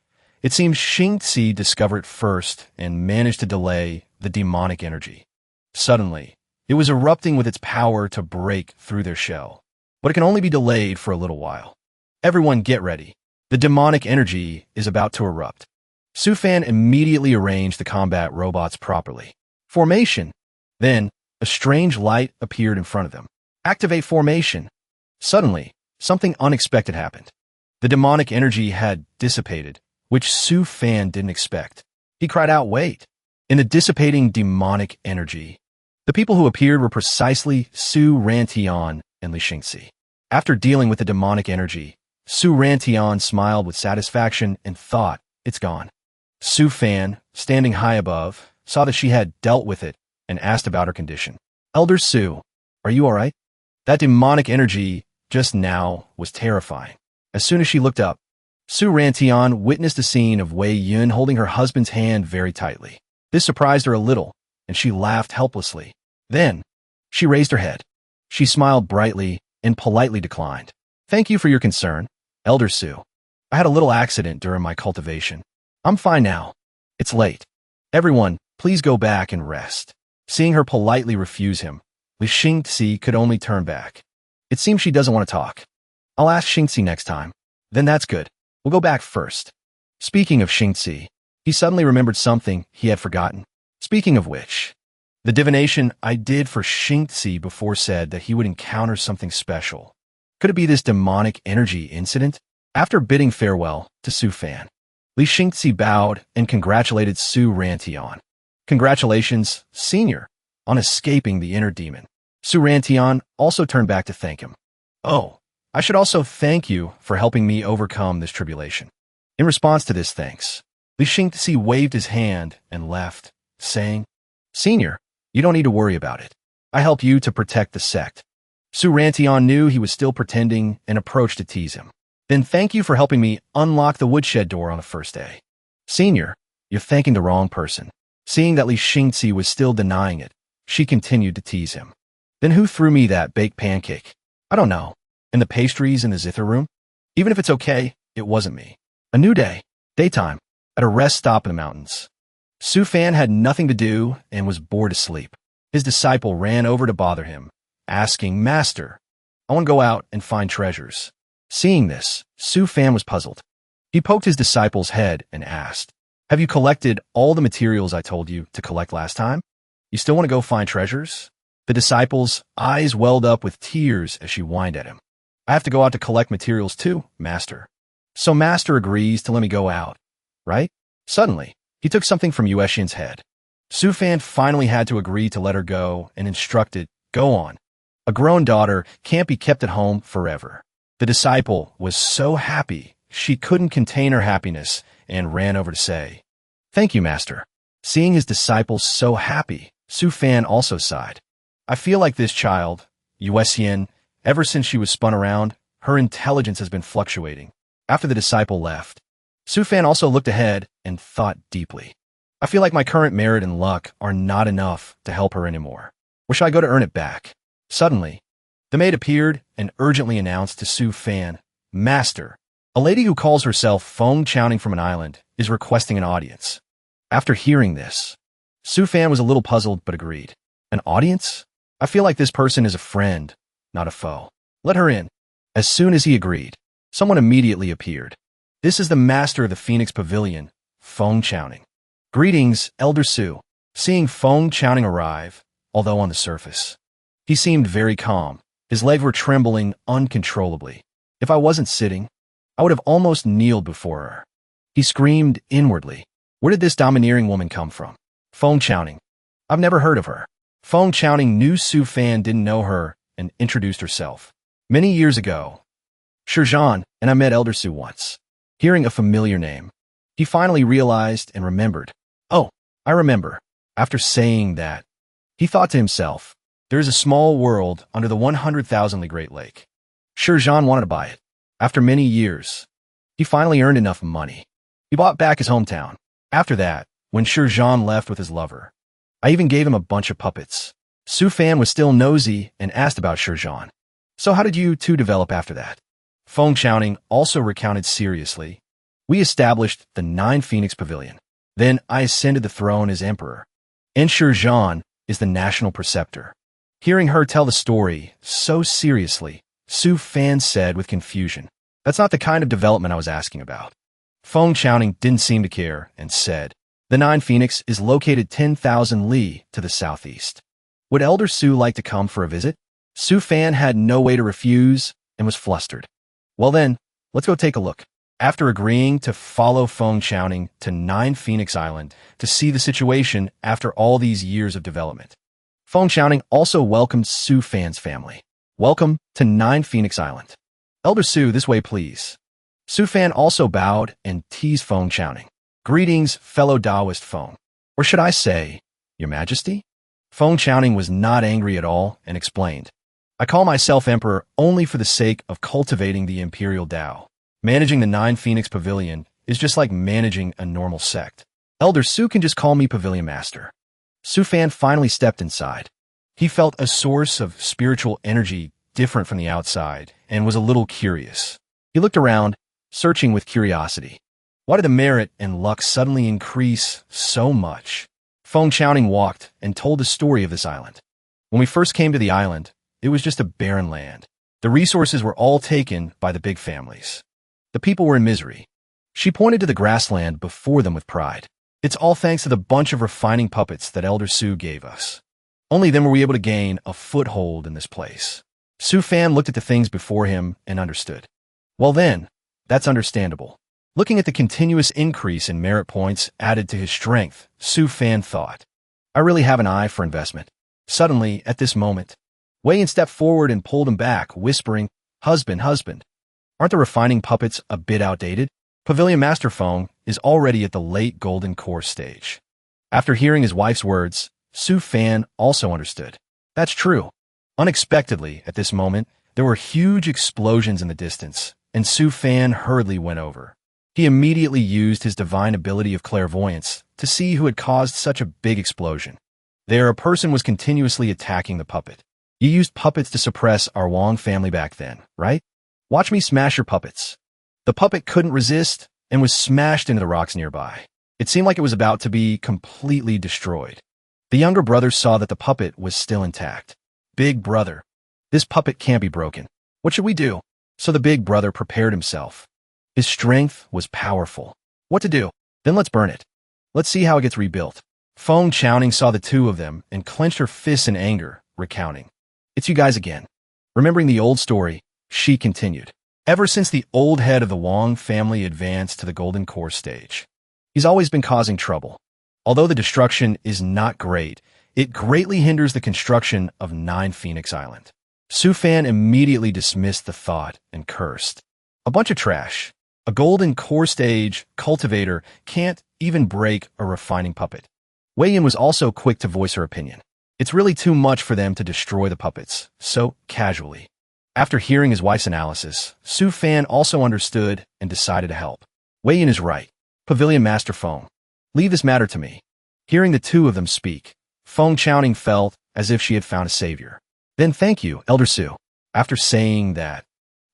it seems Xingzi discovered it first and managed to delay the demonic energy. Suddenly, it was erupting with its power to break through their shell. But it can only be delayed for a little while. Everyone get ready. The demonic energy is about to erupt. Su Fan immediately arranged the combat robots properly. Formation. Then, a strange light appeared in front of them. Activate formation. Suddenly, something unexpected happened. The demonic energy had dissipated, which Su Fan didn't expect. He cried out, wait. In the dissipating demonic energy, the people who appeared were precisely Su Rantian and Li Xingzi. After dealing with the demonic energy, Su Rantian smiled with satisfaction and thought, it's gone. Su Fan, standing high above, saw that she had dealt with it and asked about her condition. Elder Su, are you all right? That demonic energy just now was terrifying. As soon as she looked up, Su Rantian witnessed a scene of Wei Yun holding her husband's hand very tightly. This surprised her a little, and she laughed helplessly. Then, she raised her head. She smiled brightly and politely declined. Thank you for your concern, Elder Su. I had a little accident during my cultivation. I'm fine now. It's late. Everyone, please go back and rest. Seeing her politely refuse him, Li Xingzi could only turn back. It seems she doesn't want to talk. I'll ask Xingzi next time. Then that's good. We'll go back first. Speaking of Xingzi, he suddenly remembered something he had forgotten. Speaking of which, the divination I did for Xingzi before said that he would encounter something special. Could it be this demonic energy incident? After bidding farewell to Su Fan, Li Xingzi bowed and congratulated Su Rantian. Congratulations, Senior, on escaping the inner demon. Su Rantian also turned back to thank him. Oh, I should also thank you for helping me overcome this tribulation. In response to this thanks, Li Xingzi waved his hand and left, saying, Senior, you don't need to worry about it. I help you to protect the sect. Su Rantian knew he was still pretending and approached to tease him. Then thank you for helping me unlock the woodshed door on the first day. Senior, you're thanking the wrong person. Seeing that Li Xingzi was still denying it, she continued to tease him. Then who threw me that baked pancake? I don't know. And the pastries in the zither room? Even if it's okay, it wasn't me. A new day, daytime, at a rest stop in the mountains. Su Fan had nothing to do and was bored asleep. His disciple ran over to bother him, asking, Master, I want to go out and find treasures. Seeing this, Su Fan was puzzled. He poked his disciple's head and asked, Have you collected all the materials I told you to collect last time? You still want to go find treasures? The disciple's eyes welled up with tears as she whined at him. I have to go out to collect materials too, Master. So Master agrees to let me go out, right? Suddenly, he took something from Yuexian's head. Su Fan finally had to agree to let her go and instructed, Go on. A grown daughter can't be kept at home forever. The disciple was so happy she couldn't contain her happiness and ran over to say, Thank you, Master. Seeing his disciple so happy, Su Fan also sighed. I feel like this child, Yuexian, ever since she was spun around, her intelligence has been fluctuating. After the disciple left, Su Fan also looked ahead and thought deeply. I feel like my current merit and luck are not enough to help her anymore. Where shall I go to earn it back? Suddenly, the maid appeared and urgently announced to Su Fan, Master, a lady who calls herself Feng Chowning from an island is requesting an audience. After hearing this, Su Fan was a little puzzled but agreed. An audience? I feel like this person is a friend, not a foe. Let her in. As soon as he agreed, someone immediately appeared. This is the master of the Phoenix Pavilion, Feng Chowning. Greetings, Elder Su. Seeing Feng Chowning arrive, although on the surface, he seemed very calm. His legs were trembling uncontrollably. If I wasn't sitting, I would have almost kneeled before her. He screamed inwardly. Where did this domineering woman come from? Feng Chowning. I've never heard of her. Feng Chowning knew Su Fan didn't know her and introduced herself. Many years ago, Shizhan and I met Elder Su once. Hearing a familiar name, he finally realized and remembered. Oh, I remember. After saying that, he thought to himself, there is a small world under the 100,000-li Great Lake. Shizhan wanted to buy it. After many years, he finally earned enough money. He bought back his hometown. After that, when Shizhan left with his lover, I even gave him a bunch of puppets. Su Fan was still nosy and asked about Shizhan. So how did you two develop after that? Feng Qiaoning also recounted seriously. We established the 9 Phoenix Pavilion. Then I ascended the throne as emperor. And Shizhan is the national preceptor. Hearing her tell the story so seriously, Su Fan said with confusion, "That's not the kind of development I was asking about." Feng Qiaoning didn't seem to care and said, "The 9 Phoenix is located 10,000 li to the southeast. Would Elder Su like to come for a visit?" Su Fan had no way to refuse and was flustered. "Well then, let's go take a look." After agreeing to follow Feng Qiaoning to 9 Phoenix Island to see the situation after all these years of development, Feng Qiaoning also welcomed Su Fan's family. "Welcome to 9 Phoenix Island. Elder Su, this way please." Su Fan also bowed and teased Feng Qiaoning. "Greetings, fellow Taoist Feng. Or should I say, Your Majesty?" Feng Qiaoning was not angry at all and explained, "I call myself emperor only for the sake of cultivating the imperial Tao. Managing the 9 Phoenix Pavilion is just like managing a normal sect. Elder Su can just call me Pavilion Master." Su Fan finally stepped inside. He felt a source of spiritual energy different from the outside and was a little curious. He looked around, searching with curiosity. Why did the merit and luck suddenly increase so much? Feng Qiaoning walked and told the story of this island. When we first came to the island, it was just a barren land. The resources were all taken by the big families. The people were in misery. She pointed to the grassland before them with pride. "It's all thanks to the bunch of refining puppets that Elder Su gave us. Only then were we able to gain a foothold in this place." Su Fan looked at the things before him and understood. Well then, that's understandable. Looking at the continuous increase in merit points added to his strength, Su Fan thought, "I really have an eye for investment." Suddenly, at this moment, Wei Yin stepped forward and pulled him back, whispering, "Husband, husband. Aren't the refining puppets a bit outdated? Pavilion Master Feng is already at the late golden core stage." After hearing his wife's words, Su Fan also understood. That's true. Unexpectedly, at this moment, there were huge explosions in the distance, and Su Fan hurriedly went over. He immediately used his divine ability of clairvoyance to see who had caused such a big explosion. There, a person was continuously attacking the puppet. "You used puppets to suppress our Wang family back then, right? Watch me smash your puppets." The puppet couldn't resist and was smashed into the rocks nearby. It seemed like it was about to be completely destroyed. The younger brother saw that the puppet was still intact. "Big brother, this puppet can't be broken. What should we do?" So the big brother prepared himself. His strength was powerful. "What to do? Then let's burn it. Let's see how it gets rebuilt." Feng Qiaoning saw the two of them and clenched her fists in anger, recounting, "It's you guys again." Remembering the old story, she continued, "Ever since the old head of the Wang family advanced to the golden core stage, he's always been causing trouble. Although the destruction is not great, it greatly hinders the construction of 9 Phoenix Island." Su Fan immediately dismissed the thought and cursed. "A bunch of trash. A golden core stage cultivator can't even break a refining puppet." Wei Yin was also quick to voice her opinion. "It's really too much for them to destroy the puppets so casually." After hearing his wife's analysis, Su Fan also understood and decided to help. "Wei Yin is right. Pavilion Master Feng, leave this matter to me." Hearing the two of them speak, Feng Qiaoning felt as if she had found a savior. "Then thank you, Elder Su." After saying that,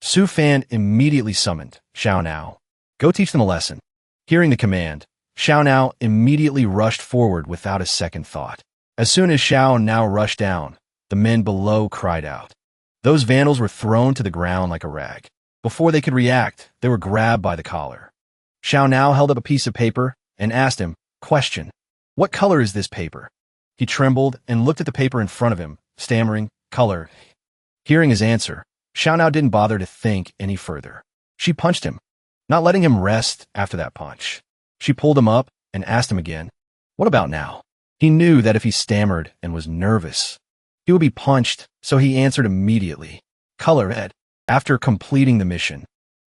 Su Fan immediately summoned Xiao Nao. "Go teach them a lesson." Hearing the command, Xiao Nao immediately rushed forward without a second thought. As soon as Xiao Nao rushed down, the men below cried out. Those vandals were thrown to the ground like a rag. Before they could react, they were grabbed by the collar. Xiao Nao held up a piece of paper and asked him, "Question, what color is this paper?" He trembled and looked at the paper in front of him, stammering, "Color." Hearing his answer, Xiao Nao didn't bother to think any further. She punched him, not letting him rest after that punch. She pulled him up and asked him again, "What about now?" He knew that if he stammered and was nervous, he would be punched, so he answered immediately, "Color red." After completing the mission,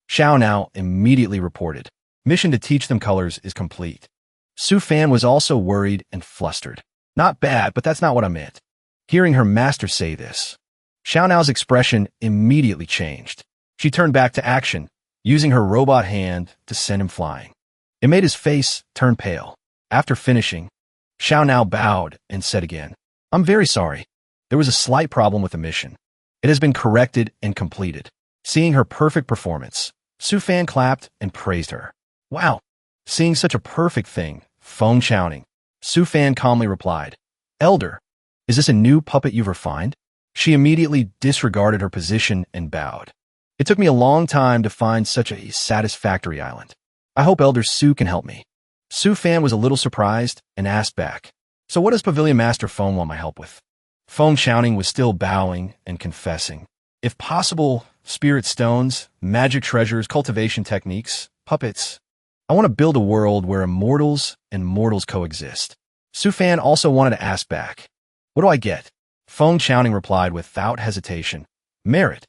Xiao Nao immediately reported, "Mission to teach them colors is complete." Su Fan was also worried and flustered. "Not bad, but that's not what I meant." Hearing her master say this, Xiao Nao's expression immediately changed. She turned back to action, using her robot hand to send him flying. It made his face turn pale. After finishing, Xiao Nao bowed and said again, "I'm very sorry. There was a slight problem with the mission. It has been corrected and completed. Seeing her perfect performance, Su Fan clapped and praised her. Wow! Seeing such a perfect thing, Feng Chowning. Su Fan calmly replied, Elder, is this a new puppet you've refined? She immediately disregarded her position and bowed. It took me a long time to find such a satisfactory island. I hope Elder Su can help me. Su Fan was a little surprised and asked back, So what does Pavilion Master Feng want my help with? Feng Chowning was still bowing and confessing. If possible, spirit stones, magic treasures, cultivation techniques, puppets. I want to build a world where immortals and mortals coexist. Su Fan also wanted to ask back, What do I get? Feng Chowning replied without hesitation, Merit,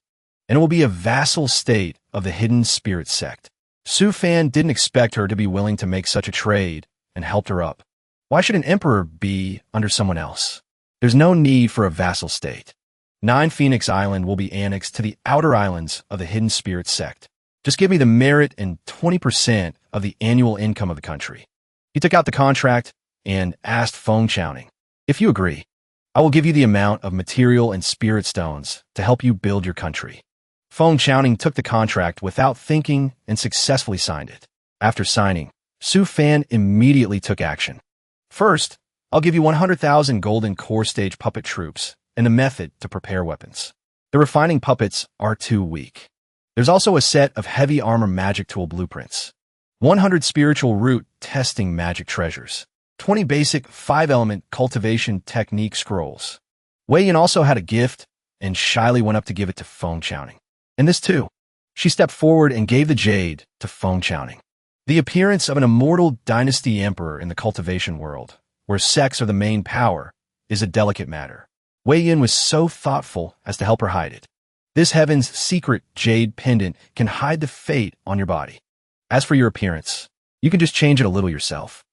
and it will be a vassal state of the hidden spirit sect. Su Fan didn't expect her to be willing to make such a trade and helped her up. Why should an emperor be under someone else? There's no need for a vassal state. 9 Phoenix Island will be annexed to the outer islands of the hidden spirit sect. Just give me the merit and 20% of the annual income of the country. He took out the contract and asked Feng Chowning, If you agree, I will give you the amount of material and spirit stones to help you build your country. Feng Chowning took the contract without thinking and successfully signed it. After signing, Su Fan immediately took action. First, I'll give you 100,000 golden core stage puppet troops and a method to prepare weapons. The refining puppets are too weak. There's also a set of heavy armor magic tool blueprints, 100 spiritual root testing magic treasures, 20 basic 5-element cultivation technique scrolls. Wei Yin also had a gift and shyly went up to give it to Feng Chowning. And this too. She stepped forward and gave the jade to Feng Chowning. The appearance of an immortal dynasty emperor in the cultivation world, where sex are the main power, is a delicate matter. Wei Yin was so thoughtful as to help her hide it. This heaven's secret jade pendant can hide the fate on your body. As for your appearance, you can just change it a little yourself.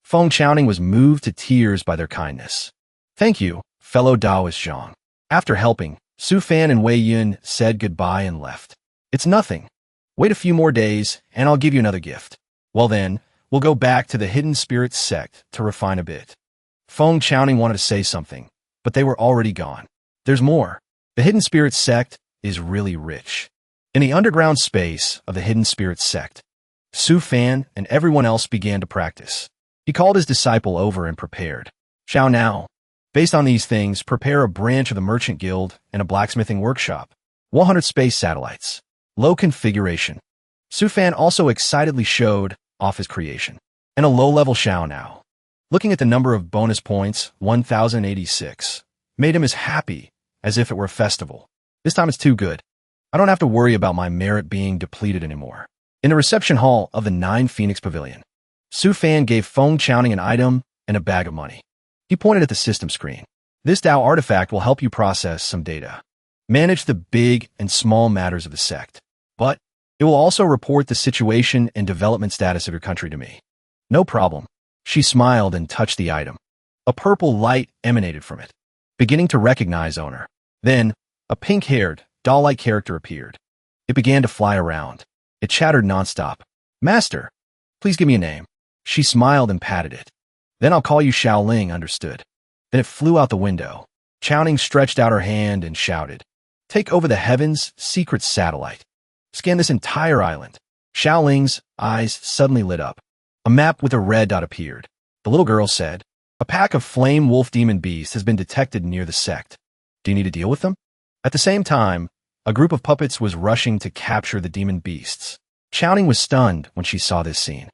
Feng Chowning was moved to tears by their kindness. Thank you, fellow Taoist Zhang. After helping, Su Fan and Wei Yin said goodbye and left. It's nothing. Wait a few more days, and I'll give you another gift. Well then, we'll go back to the hidden spirit sect to refine a bit. Feng Chowning wanted to say something, but they were already gone. There's more. The hidden spirit sect is really rich. In the underground space of the hidden spirit sect, Su Fan and everyone else began to practice. He called his disciple over and prepared. Xiao now. Based on these things, prepare a branch of the merchant guild and a blacksmithing workshop. 100 space satellites. Low configuration. Su Fan also excitedly showed off his creation. And a low-level Xiao now. Looking at the number of bonus points, 1,086, made him as happy as if it were a festival. This time it's too good. I don't have to worry about my merit being depleted anymore. In the reception hall of the 9 Phoenix Pavilion, Su Fan gave Feng Chowning an item and a bag of money. He pointed at the system screen. This Tao artifact will help you process some data. Manage the big and small matters of the sect. But it will also report the situation and development status of your country to me. No problem. She smiled and touched the item. A purple light emanated from it, beginning to recognize owner. Then, a pink-haired, doll-like character appeared. It began to fly around. It chattered nonstop. Master, please give me a name. She smiled and patted it. Then I'll call you Xiaoling, understood. Then it flew out the window. Chowning stretched out her hand and shouted, Take over the heavens' secret satellite. Scan this entire island. Xiaoling's eyes suddenly lit up. A map with a red dot appeared. The little girl said, A pack of flame wolf demon beasts has been detected near the sect. Do you need to deal with them? At the same time, a group of puppets was rushing to capture the demon beasts. Chowning was stunned when she saw this scene.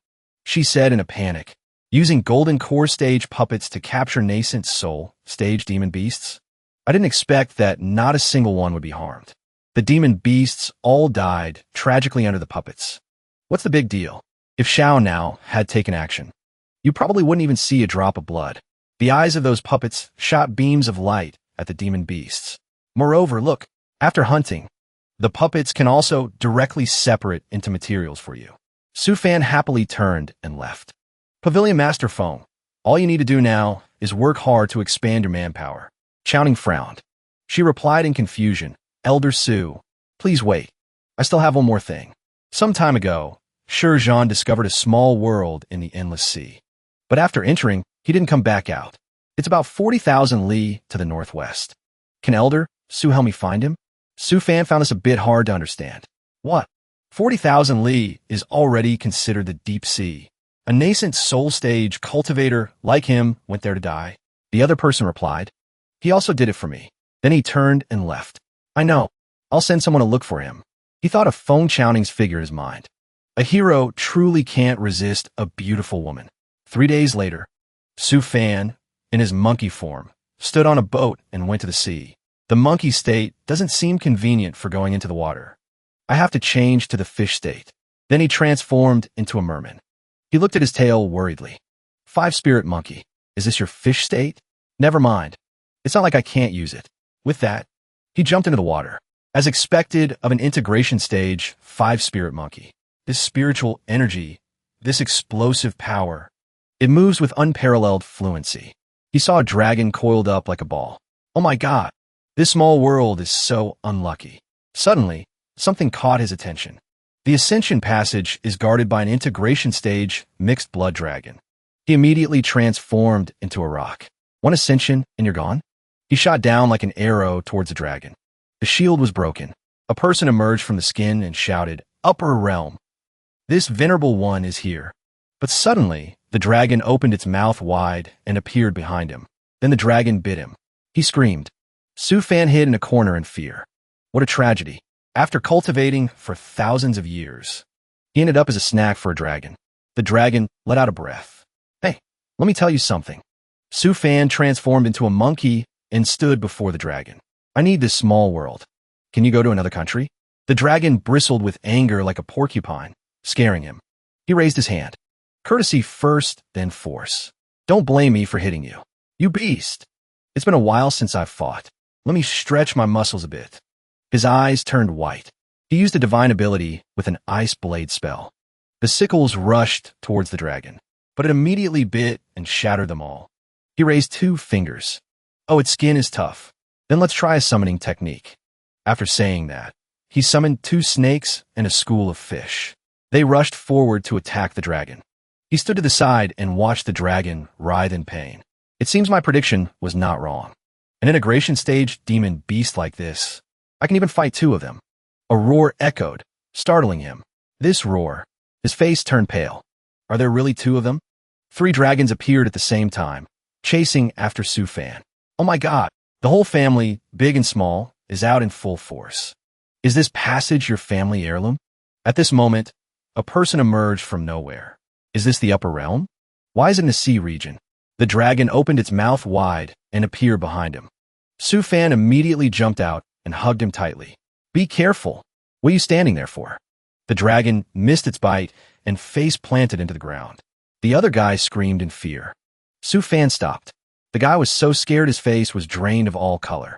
She said in a panic, Using golden core stage puppets to capture nascent soul stage demon beasts? I didn't expect that not a single one would be harmed. The demon beasts all died tragically under the puppets. What's the big deal? If Xiao now had taken action, you probably wouldn't even see a drop of blood. The eyes of those puppets shot beams of light at the demon beasts. Moreover, look, after hunting, the puppets can also directly separate into materials for you. Su Fan happily turned and left. Pavilion Master Feng, all you need to do now is work hard to expand your manpower. Chowning frowned. She replied in confusion, Elder Su, please wait. I still have one more thing. Some time ago, Zhan discovered a small world in the endless sea. But after entering, he didn't come back out. It's about 40,000 li to the northwest. Can Elder Su help me find him? Su Fan found this a bit hard to understand. What? 40,000 li is already considered the deep sea. A nascent soul stage cultivator like him went there to die. The other person replied, he also did it for me. Then he turned and left. I know. I'll send someone to look for him. He thought of Feng Chowning's figure in his mind. A hero truly can't resist a beautiful woman. 3 days later, Su Fan, in his monkey form, stood on a boat and went to the sea. The monkey state doesn't seem convenient for going into the water. I have to change to the fish state. Then he transformed into a merman. He looked at his tail worriedly. 5-spirit monkey, is this your fish state? Never mind. It's not like I can't use it. With that, he jumped into the water. As expected of an integration stage 5-spirit monkey, this spiritual energy, this explosive power, it moves with unparalleled fluency. He saw a dragon coiled up like a ball. Oh my god, this small world is so unlucky. Suddenly, something caught his attention. The ascension passage is guarded by an integration stage mixed blood dragon. He immediately transformed into a rock. One ascension and you're gone? He shot down like an arrow towards the dragon. The shield was broken. A person emerged from the skin and shouted, Upper Realm. This venerable one is here. But suddenly, the dragon opened its mouth wide and appeared behind him. Then the dragon bit him. He screamed. Su Fan hid in a corner in fear. What a tragedy. After cultivating for thousands of years, he ended up as a snack for a dragon. The dragon let out a breath. Hey, let me tell you something. Su Fan transformed into a monkey and stood before the dragon. I need this small world. Can you go to another country? The dragon bristled with anger like a porcupine, scaring him. He raised his hand. Courtesy first, then force. Don't blame me for hitting you. You beast. It's been a while since I've fought. Let me stretch my muscles a bit. His eyes turned white. He used a divine ability with an ice blade spell. The sickles rushed towards the dragon, but it immediately bit and shattered them all. He raised 2 fingers. Oh, its skin is tough. Then let's try a summoning technique. After saying that, he summoned 2 snakes and a school of fish. They rushed forward to attack the dragon. He stood to the side and watched the dragon writhe in pain. It seems my prediction was not wrong. An integration stage demon beast like this, I can even fight 2 of them. A roar echoed, startling him. This roar, his face turned pale. Are there really 2 of them? 3 dragons appeared at the same time, chasing after Su Fan. Oh my god, the whole family, big and small, is out in full force. Is this passage your family heirloom? At this moment, a person emerged from nowhere. Is this the upper realm? Why is it in a sea region? The dragon opened its mouth wide and appeared behind him. Su Fan immediately jumped out and hugged him tightly. Be careful. What are you standing there for? The dragon missed its bite and face planted into the ground. The other guy screamed in fear. Su Fan stopped. The guy was so scared his face was drained of all color.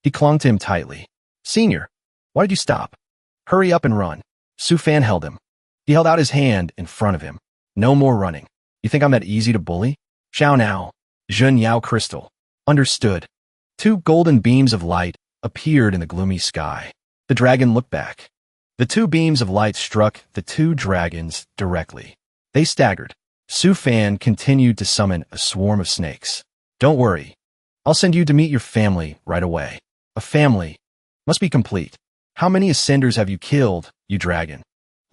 He clung to him tightly. Senior, why did you stop? Hurry up and run. Su Fan held him. He held out his hand in front of him. No more running. You think I'm that easy to bully? Xiao Nao, Jun Yao Crystal. Understood. 2 golden beams of light appeared in the gloomy sky. The dragon looked back. The 2 beams of light struck the 2 dragons directly. They staggered. Su Fan continued to summon a swarm of snakes. Don't worry. I'll send you to meet your family right away. A family must be complete. How many ascenders have you killed, you dragon?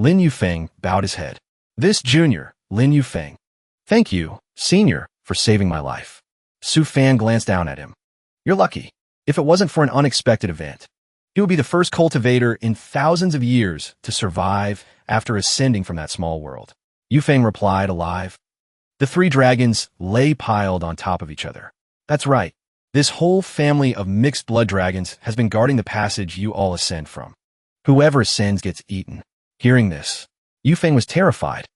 Lin Yufeng bowed his head. This junior, Lin Yufeng. Thank you, senior, for saving my life. Su Fan glanced down at him. You're lucky. If it wasn't for an unexpected event, he would be the first cultivator in thousands of years to survive after ascending from that small world. Yufeng replied, alive. The 3 dragons lay piled on top of each other. That's right. This whole family of mixed blood dragons has been guarding the passage you all ascend from. Whoever ascends gets eaten. Hearing this, Yufeng was terrified.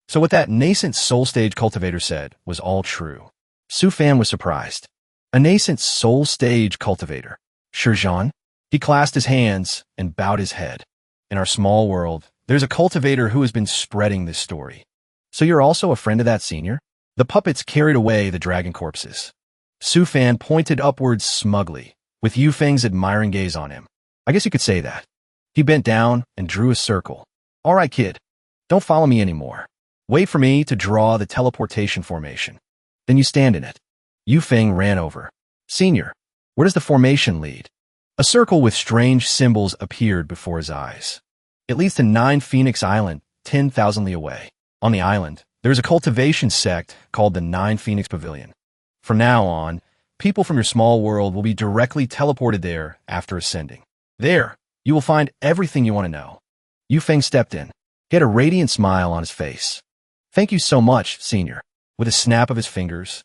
So what that nascent soul stage cultivator said was all true. Su Fan was surprised. A nascent soul stage cultivator. Shizhan? He clasped his hands and bowed his head. In our small world, there's a cultivator who has been spreading this story. So you're also a friend of that senior? The puppets carried away the dragon corpses. Su Fan pointed upwards smugly, with Yufeng's admiring gaze on him. I guess you could say that. He bent down and drew a circle. All right, kid. Don't follow me anymore. Wait for me to draw the teleportation formation. Then you stand in it. Yufeng ran over. Senior, Where does the formation lead? A circle with strange symbols appeared before his eyes. It leads to 9 Phoenix Island, 10,000 li away. On the island, there is a cultivation sect called the 9 Phoenix Pavilion. From now on, people from your small world will be directly teleported there after ascending. There, you will find everything you want to know. Yu Feng stepped in. He had a radiant smile on his face. Thank you so much, Senior. With a snap of his fingers,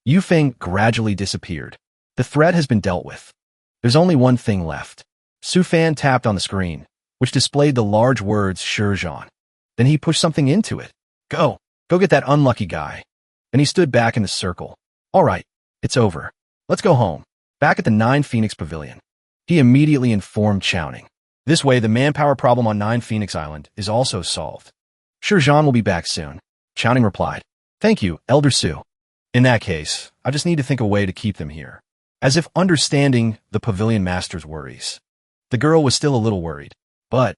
Yu Feng gradually disappeared. The threat has been dealt with. There's only one thing left. Su Fan tapped on the screen, which displayed the large words Shizhan. Then he pushed something into it. Go get that unlucky guy. And he stood back in the circle. All right, it's over. Let's go home. Back at the 9 Phoenix Pavilion, he immediately informed Chowning. This way, the manpower problem on 9 Phoenix Island is also solved. Shizhan will be back soon. Chowning replied. Thank you, Elder Su. In that case, I just need to think a way to keep them here. As if understanding the pavilion master's worries. The girl was still a little worried. But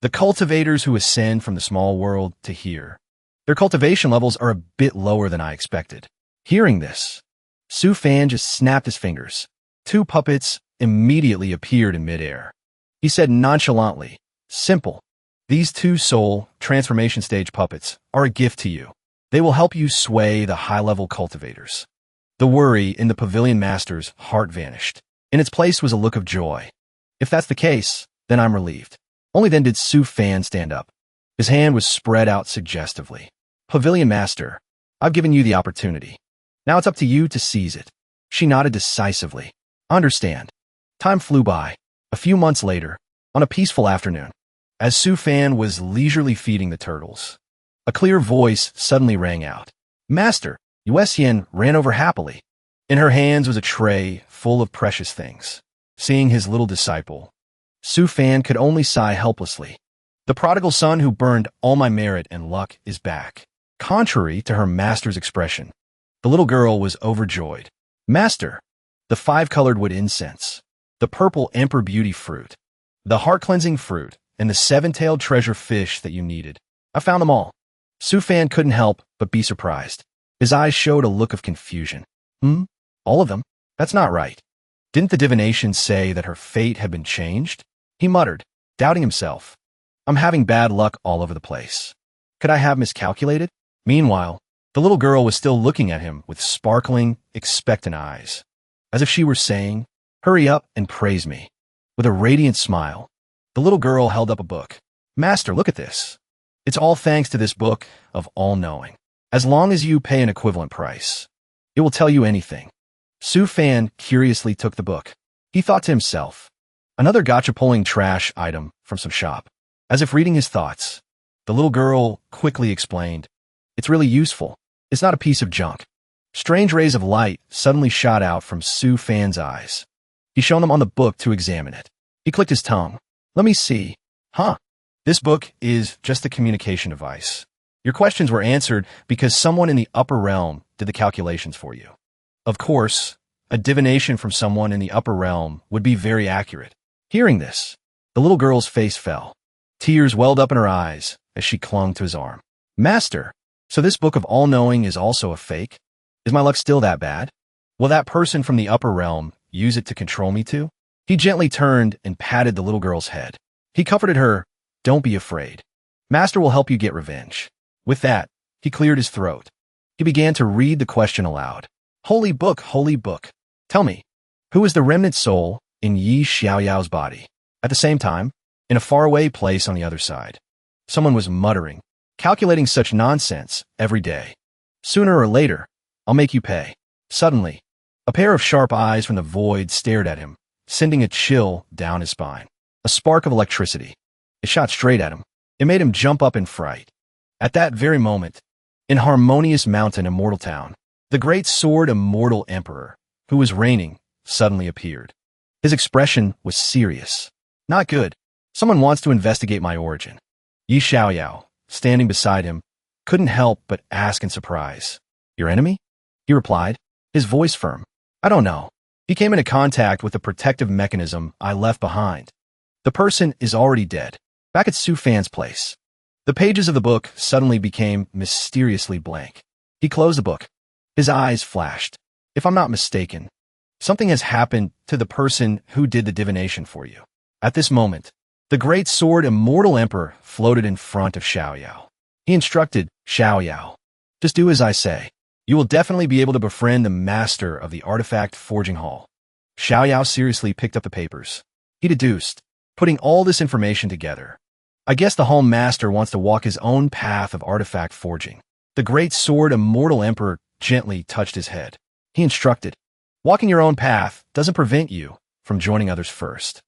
the cultivators who ascend from the small world to here, their cultivation levels are a bit lower than I expected. Hearing this, Su Fan just snapped his fingers. 2 puppets immediately appeared in midair. He said nonchalantly, simple. These 2 soul transformation stage puppets are a gift to you. They will help you sway the high-level cultivators. The worry in the pavilion master's heart vanished. In its place was a look of joy. If that's the case, then I'm relieved. Only then did Su Fan stand up. His hand was spread out suggestively. Pavilion master, I've given you the opportunity. Now it's up to you to seize it. She nodded decisively. Understand. Time flew by. A few months later, on a peaceful afternoon, as Su Fan was leisurely feeding the turtles, a clear voice suddenly rang out. Master, Yuesian ran over happily. In her hands was a tray full of precious things. Seeing his little disciple, Su Fan could only sigh helplessly. The prodigal son who burned all my merit and luck is back. Contrary to her master's expression, the little girl was overjoyed. Master, the 5-colored wood incense, the purple emperor beauty fruit, the heart-cleansing fruit, and the 7-tailed treasure fish that you needed. I found them all. Su Fan couldn't help but be surprised. His eyes showed a look of confusion. All of them? That's not right. Didn't the divination say that her fate had been changed? He muttered, doubting himself. I'm having bad luck all over the place. Could I have miscalculated? Meanwhile, the little girl was still looking at him with sparkling, expectant eyes, as if she were saying, hurry up and praise me. With a radiant smile, the little girl held up a book. Master, look at this. It's all thanks to this book of all-knowing. As long as you pay an equivalent price, it will tell you anything. Su Fan curiously took the book. He thought to himself, another gotcha-pulling trash item from some shop. As if reading his thoughts, the little girl quickly explained, it's really useful. It's not a piece of junk. Strange rays of light suddenly shot out from Su Fan's eyes. He shone them on the book to examine it. He clicked his tongue. Let me see. This book is just a communication device. Your questions were answered because someone in the upper realm did the calculations for you. Of course, a divination from someone in the upper realm would be very accurate. Hearing this, the little girl's face fell. Tears welled up in her eyes as she clung to his arm. Master, so this book of all-knowing is also a fake? Is my luck still that bad? Will that person from the upper realm use it to control me too? He gently turned and patted the little girl's head. He comforted her, don't be afraid. Master will help you get revenge. With that, he cleared his throat. He began to read the question aloud. Holy book, tell me, who is the remnant soul in Yi Xiaoyao's body? At the same time, in a faraway place on the other side, someone was muttering, calculating such nonsense every day. Sooner or later, I'll make you pay. Suddenly, a pair of sharp eyes from the void stared at him, sending a chill down his spine. A spark of electricity. It shot straight at him. It made him jump up in fright. At that very moment, in Harmonious Mountain, Immortal Town, the great sword immortal emperor, who was reigning, suddenly appeared. His expression was serious. Not good. Someone wants to investigate my origin. Yi Xiaoyao, standing beside him, couldn't help but ask in surprise. Your enemy? He replied, his voice firm. I don't know. He came into contact with the protective mechanism I left behind. The person is already dead. Back at Su Fan's place. The pages of the book suddenly became mysteriously blank. He closed the book. His eyes flashed. If I'm not mistaken, Something has happened to the person who did the divination for you. At this moment, the great sword Immortal Emperor floated in front of Xiaoyao. He instructed Xiaoyao, "Just do as I say. You will definitely be able to befriend the master of the artifact forging hall." Xiaoyao seriously picked up the papers. He deduced, putting all this information together. I guess the hall master wants to walk his own path of artifact forging. The great sword Immortal Emperor gently touched his head. He instructed, "Walking your own path doesn't prevent you from joining others first.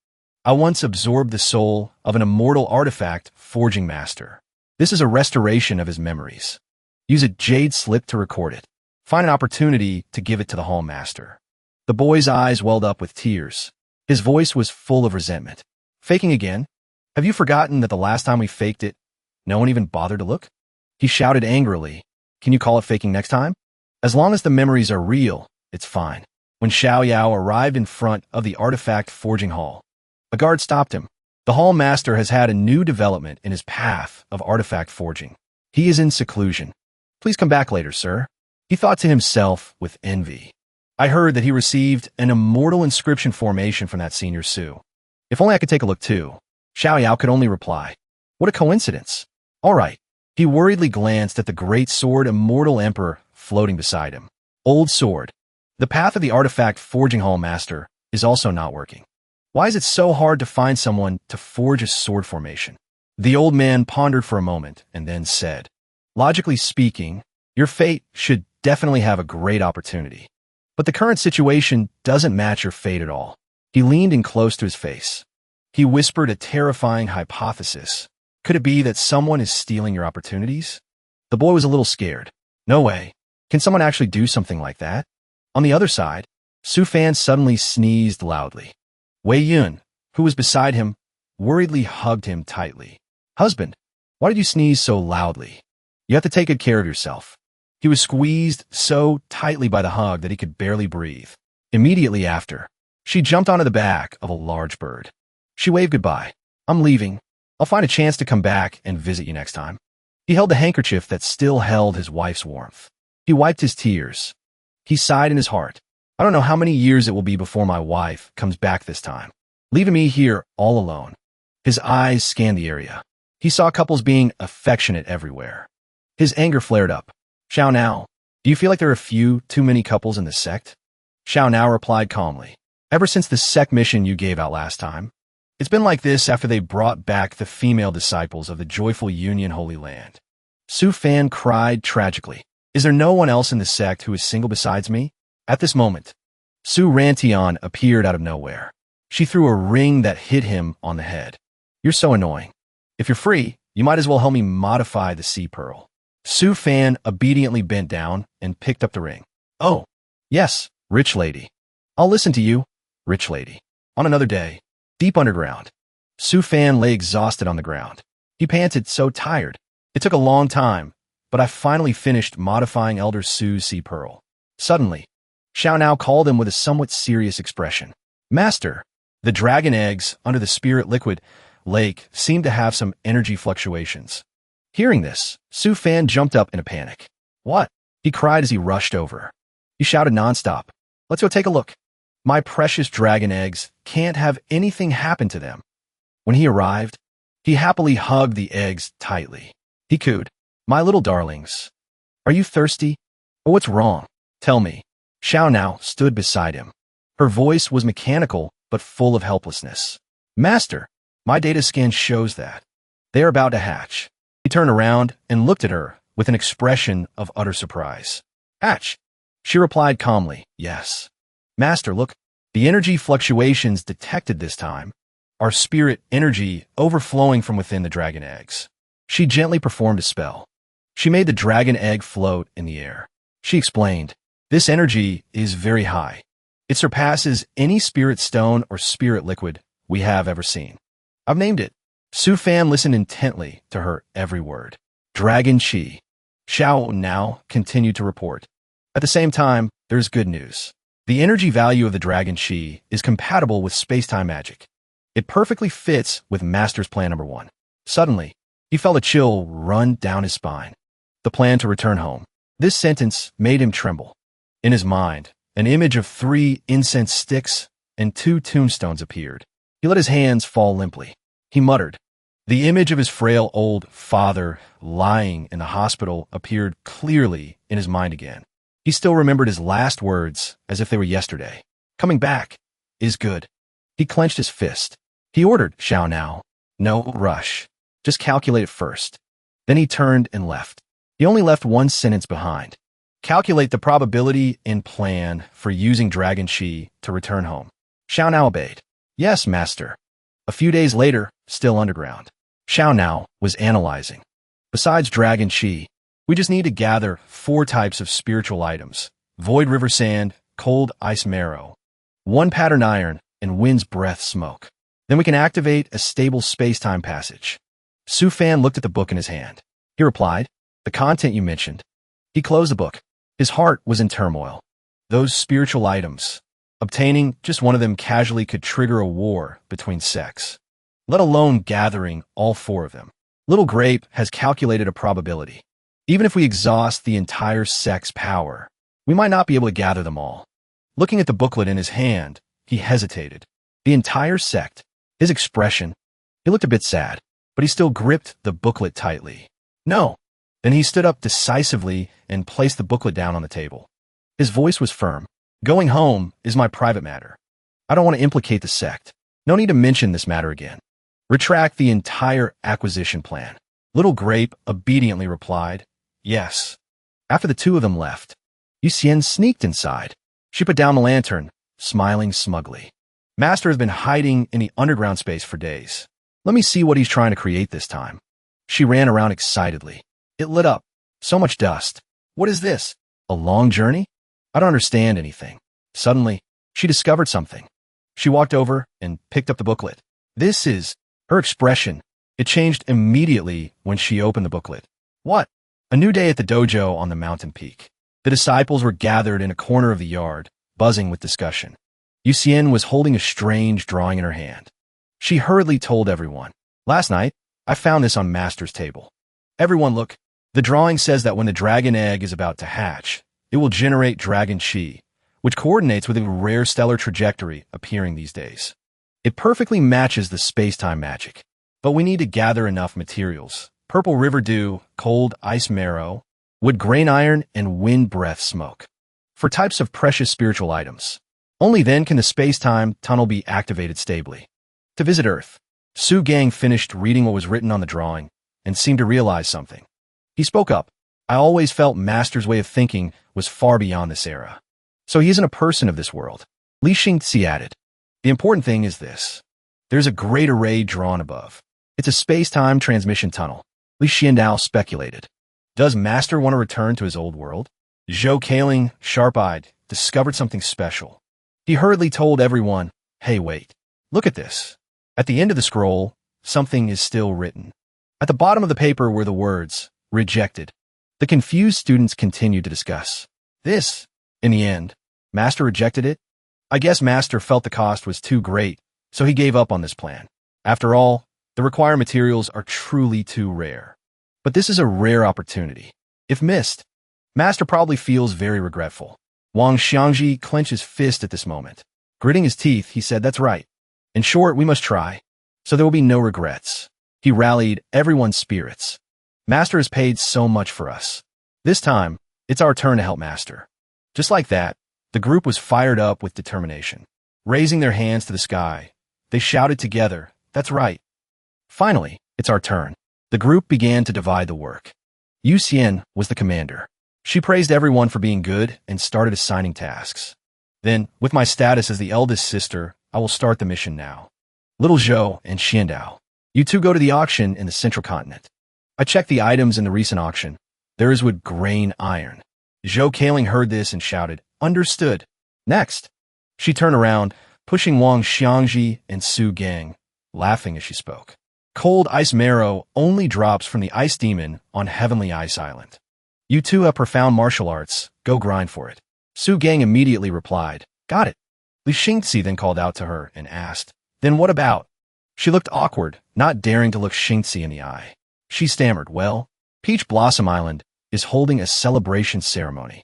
I once absorbed the soul of an immortal artifact forging master. This is a restoration of his memories. Use a jade slip to record it. Find an opportunity to give it to the hall master." The boy's eyes welled up with tears. His voice was full of resentment. "Faking again? Have you forgotten that the last time we faked it, no one even bothered to look?" He shouted angrily, "Can you call it faking next time? As long as the memories are real, it's fine." When Xiaoyao arrived in front of the artifact forging hall, a guard stopped him. The hall master has had a new development in his path of artifact forging. He is in seclusion. "Please come back later, sir." He thought to himself with envy. "I heard that he received an immortal inscription formation from that senior Su. If only I could take a look too." Xiaoyao could only reply, "What a coincidence." "All right." He worriedly glanced at the great sword Immortal Emperor floating beside him. Old sword. The path of the artifact forging hall master is also not working. Why is it so hard to find someone to forge a sword formation? The old man pondered for a moment and then said, "Logically speaking, your fate should definitely have a great opportunity. But the current situation doesn't match your fate at all." He leaned in close to his face. He whispered a terrifying hypothesis. "Could it be that someone is stealing your opportunities?" The boy was a little scared. "No way. Can someone actually do something like that?" On the other side, Su Fan suddenly sneezed loudly. Wei Yun, who was beside him, worriedly hugged him tightly. "Husband, why did you sneeze so loudly? You have to take good care of yourself." He was squeezed so tightly by the hug that he could barely breathe. Immediately after, she jumped onto the back of a large bird. She waved goodbye. "I'm leaving. I'll find a chance to come back and visit you next time." He held the handkerchief that still held his wife's warmth. He wiped his tears. He sighed in his heart. "I don't know how many years it will be before my wife comes back this time, leaving me here all alone." His eyes scanned the area. He saw couples being affectionate everywhere. His anger flared up. "Xiao Nao, do you feel like there are a few too many couples in the sect?" Xiao Nao replied calmly. "Ever since the sect mission you gave out last time, it's been like this after they brought back the female disciples of the Joyful Union Holy Land." Su Fan cried tragically. "Is there no one else in the sect who is single besides me?" At this moment, Su Rantian appeared out of nowhere. She threw a ring that hit him on the head. "You're so annoying. If you're free, you might as well help me modify the sea pearl." Su Fan obediently bent down and picked up the ring. "Oh, yes, rich lady. I'll listen to you, rich lady." On another day, deep underground, Su Fan lay exhausted on the ground. He panted, so tired. "It took a long time, but I finally finished modifying Elder Su's sea pearl." Suddenly, Xiao Nao called him with a somewhat serious expression. "Master." The dragon eggs under the spirit liquid lake seemed to have some energy fluctuations. Hearing this, Su Fan jumped up in a panic. "What?" he cried as he rushed over. He shouted nonstop. "Let's go take a look. My precious dragon eggs can't have anything happen to them." When he arrived, he happily hugged the eggs tightly. He cooed, "My little darlings, are you thirsty? Or what's wrong? Tell me." Xiao Nao stood beside him. Her voice was mechanical but full of helplessness. "Master, my data scan shows that they are about to hatch." He turned around and looked at her with an expression of utter surprise. "Hatch?" She replied calmly, "Yes." "Master, look, the energy fluctuations detected this time are spirit energy overflowing from within the dragon eggs." She gently performed a spell. She made the dragon egg float in the air. She explained, "This energy is very high. It surpasses any spirit stone or spirit liquid we have ever seen. I've named it." Su Fan listened intently to her every word. "Dragon Chi." Xiao Nao continued to report. "At the same time, there's good news. The energy value of the Dragon Chi is compatible with space-time magic. It perfectly fits with Master's Plan number 1. Suddenly, he felt a chill run down his spine. The plan to return home. This sentence made him tremble. In his mind, An image of 3 incense sticks and 2 tombstones appeared. He let his hands fall limply. He muttered. The image of his frail old father lying in the hospital appeared clearly in his mind again. He still remembered his last words as if they were yesterday. Coming back is good. He clenched his fist. He ordered, "Shao now. No rush. Just calculate it first." Then he turned and left. He only left one sentence behind. Calculate the probability and plan for using Dragon Chi to return home. Shao now obeyed. Yes, master. A few days later, still underground, Shao now was analyzing. Besides Dragon Chi, we just need to gather 4 types of spiritual items: Void River Sand, Cold Ice Marrow, 1 Pattern Iron, and Wind's Breath Smoke. Then we can activate a stable space-time passage. Su Fan looked at the book in his hand. He replied, "The content you mentioned." He closed the book. His heart was in turmoil. Those spiritual items. Obtaining just one of them casually could trigger a war between sects, let alone gathering all 4 of them. Little Grape has calculated a probability. Even if we exhaust the entire sect's power, we might not be able to gather them all. Looking at the booklet in his hand, he hesitated. The entire sect. His expression. He looked a bit sad, but he still gripped the booklet tightly. No. Then he stood up decisively and placed the booklet down on the table. His voice was firm. Going home is my private matter. I don't want to implicate the sect. No need to mention this matter again. Retract the entire acquisition plan. Little Grape obediently replied, yes. After the 2 of them left, Yuxian sneaked inside. She put down the lantern, smiling smugly. Master has been hiding in the underground space for days. Let me see what he's trying to create this time. She ran around excitedly. It lit up. So much dust. What is this? A long journey? I don't understand anything. Suddenly, she discovered something. She walked over and picked up the booklet. This is her expression. It changed immediately when she opened the booklet. What? A new day at the dojo on the mountain peak. The disciples were gathered in a corner of the yard, buzzing with discussion. Yuxian was holding a strange drawing in her hand. She hurriedly told everyone, "Last night, I found this on Master's table. Everyone look. The drawing says that when the dragon egg is about to hatch, it will generate Dragon Chi, which coordinates with a rare stellar trajectory appearing these days. It perfectly matches the space-time magic. But we need to gather enough materials: Purple River Dew, Cold Ice Marrow, Wood Grain Iron, and Wind Breath Smoke. For types of precious spiritual items. Only then can the space-time tunnel be activated stably. To visit Earth." Su Gang finished reading what was written on the drawing and seemed to realize something. He spoke up. "I always felt Master's way of thinking was far beyond this era. So he isn't a person of this world." Li Xingzi added, "The important thing is this. There's a great array drawn above. It's a space-time transmission tunnel." Li Xiandao speculated. "Does Master want to return to his old world?" Zhou Kaling, sharp-eyed, discovered something special. He hurriedly told everyone, "Hey, wait. Look at this." At the end of the scroll, something is still written. At the bottom of the paper were the words, "Rejected." The confused students continued to discuss. This, in the end, Master rejected it? I guess Master felt the cost was too great, so he gave up on this plan. After all, the required materials are truly too rare. But this is a rare opportunity. If missed, Master probably feels very regretful. Wang Xiangji clenched his fist at this moment. Gritting his teeth, he said, "That's right. In short, we must try, so there will be no regrets." He rallied everyone's spirits. "Master has paid so much for us. This time, it's our turn to help Master." Just like that, the group was fired up with determination. Raising their hands to the sky, they shouted together, "That's right." Finally, it's our turn. The group began to divide the work. Yu Xian was the commander. She praised everyone for being good and started assigning tasks. "Then, with my status as the eldest sister, I will start the mission now. Little Zhou and Xiandao, you 2 go to the auction in the central continent. I checked the items in the recent auction. There is wood grain iron." Zhou Kaling heard this and shouted, "Understood." Next, she turned around, pushing Wang Xiangji and Su Gang, laughing as she spoke. "Cold Ice Marrow only drops from the Ice Demon on Heavenly Ice Island. You 2 have profound martial arts. Go grind for it." Su Gang immediately replied, "Got it." Li Xingzi then called out to her and asked, "Then what about?" She looked awkward, not daring to look Xingzi in the eye. She stammered, "Well, Peach Blossom Island is holding a celebration ceremony.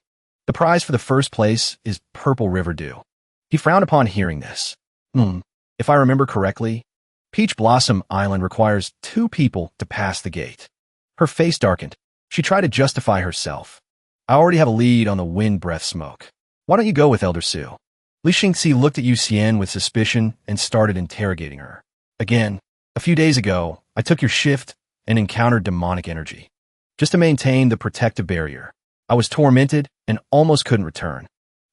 The prize for the first place is Purple River Dew. He frowned upon hearing this. If I remember correctly, Peach Blossom Island requires 2 people to pass the gate. Her face darkened. She tried to justify herself. I already have a lead on the wind breath smoke. Why don't you go with Elder Sue? Li Xingxi looked at Yu Xian with suspicion and started interrogating her. Again, a few days ago, I took your shift and encountered demonic energy. Just to maintain the protective barrier, I was tormented and almost couldn't return.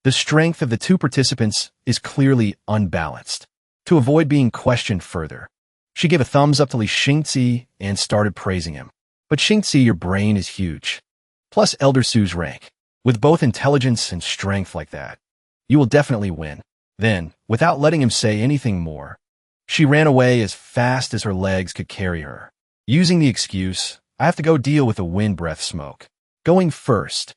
The strength of the 2 participants is clearly unbalanced. To avoid being questioned further, she gave a thumbs up to Li Xingxi and started praising him. But Xingxi, your brain is huge. Plus Elder Sue's rank. With both intelligence and strength like that, you will definitely win. Then, without letting him say anything more, she ran away as fast as her legs could carry her. Using the excuse, I have to go deal with the wind breath smoke. Going first.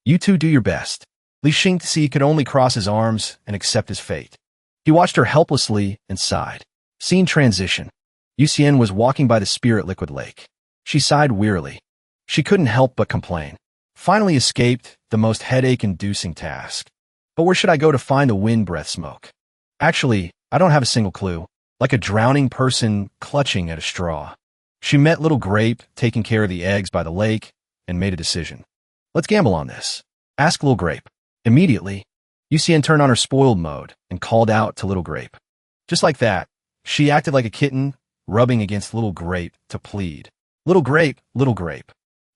You 2 do your best. Li Xingxi could only cross his arms and accept his fate. He watched her helplessly and sighed. Scene transition. Yu Xian was walking by the spirit liquid lake. She sighed wearily. She couldn't help but complain. Finally escaped the most headache-inducing task. But where should I go to find the wind breath smoke? Actually, I don't have a single clue. Like a drowning person clutching at a straw. She met Little Grape taking care of the eggs by the lake and made a decision. Let's gamble on this. Ask Little Grape. Immediately, Yu Xian turned on her spoiled mode and called out to Little Grape. Just like that, she acted like a kitten, rubbing against Little Grape to plead. Little Grape,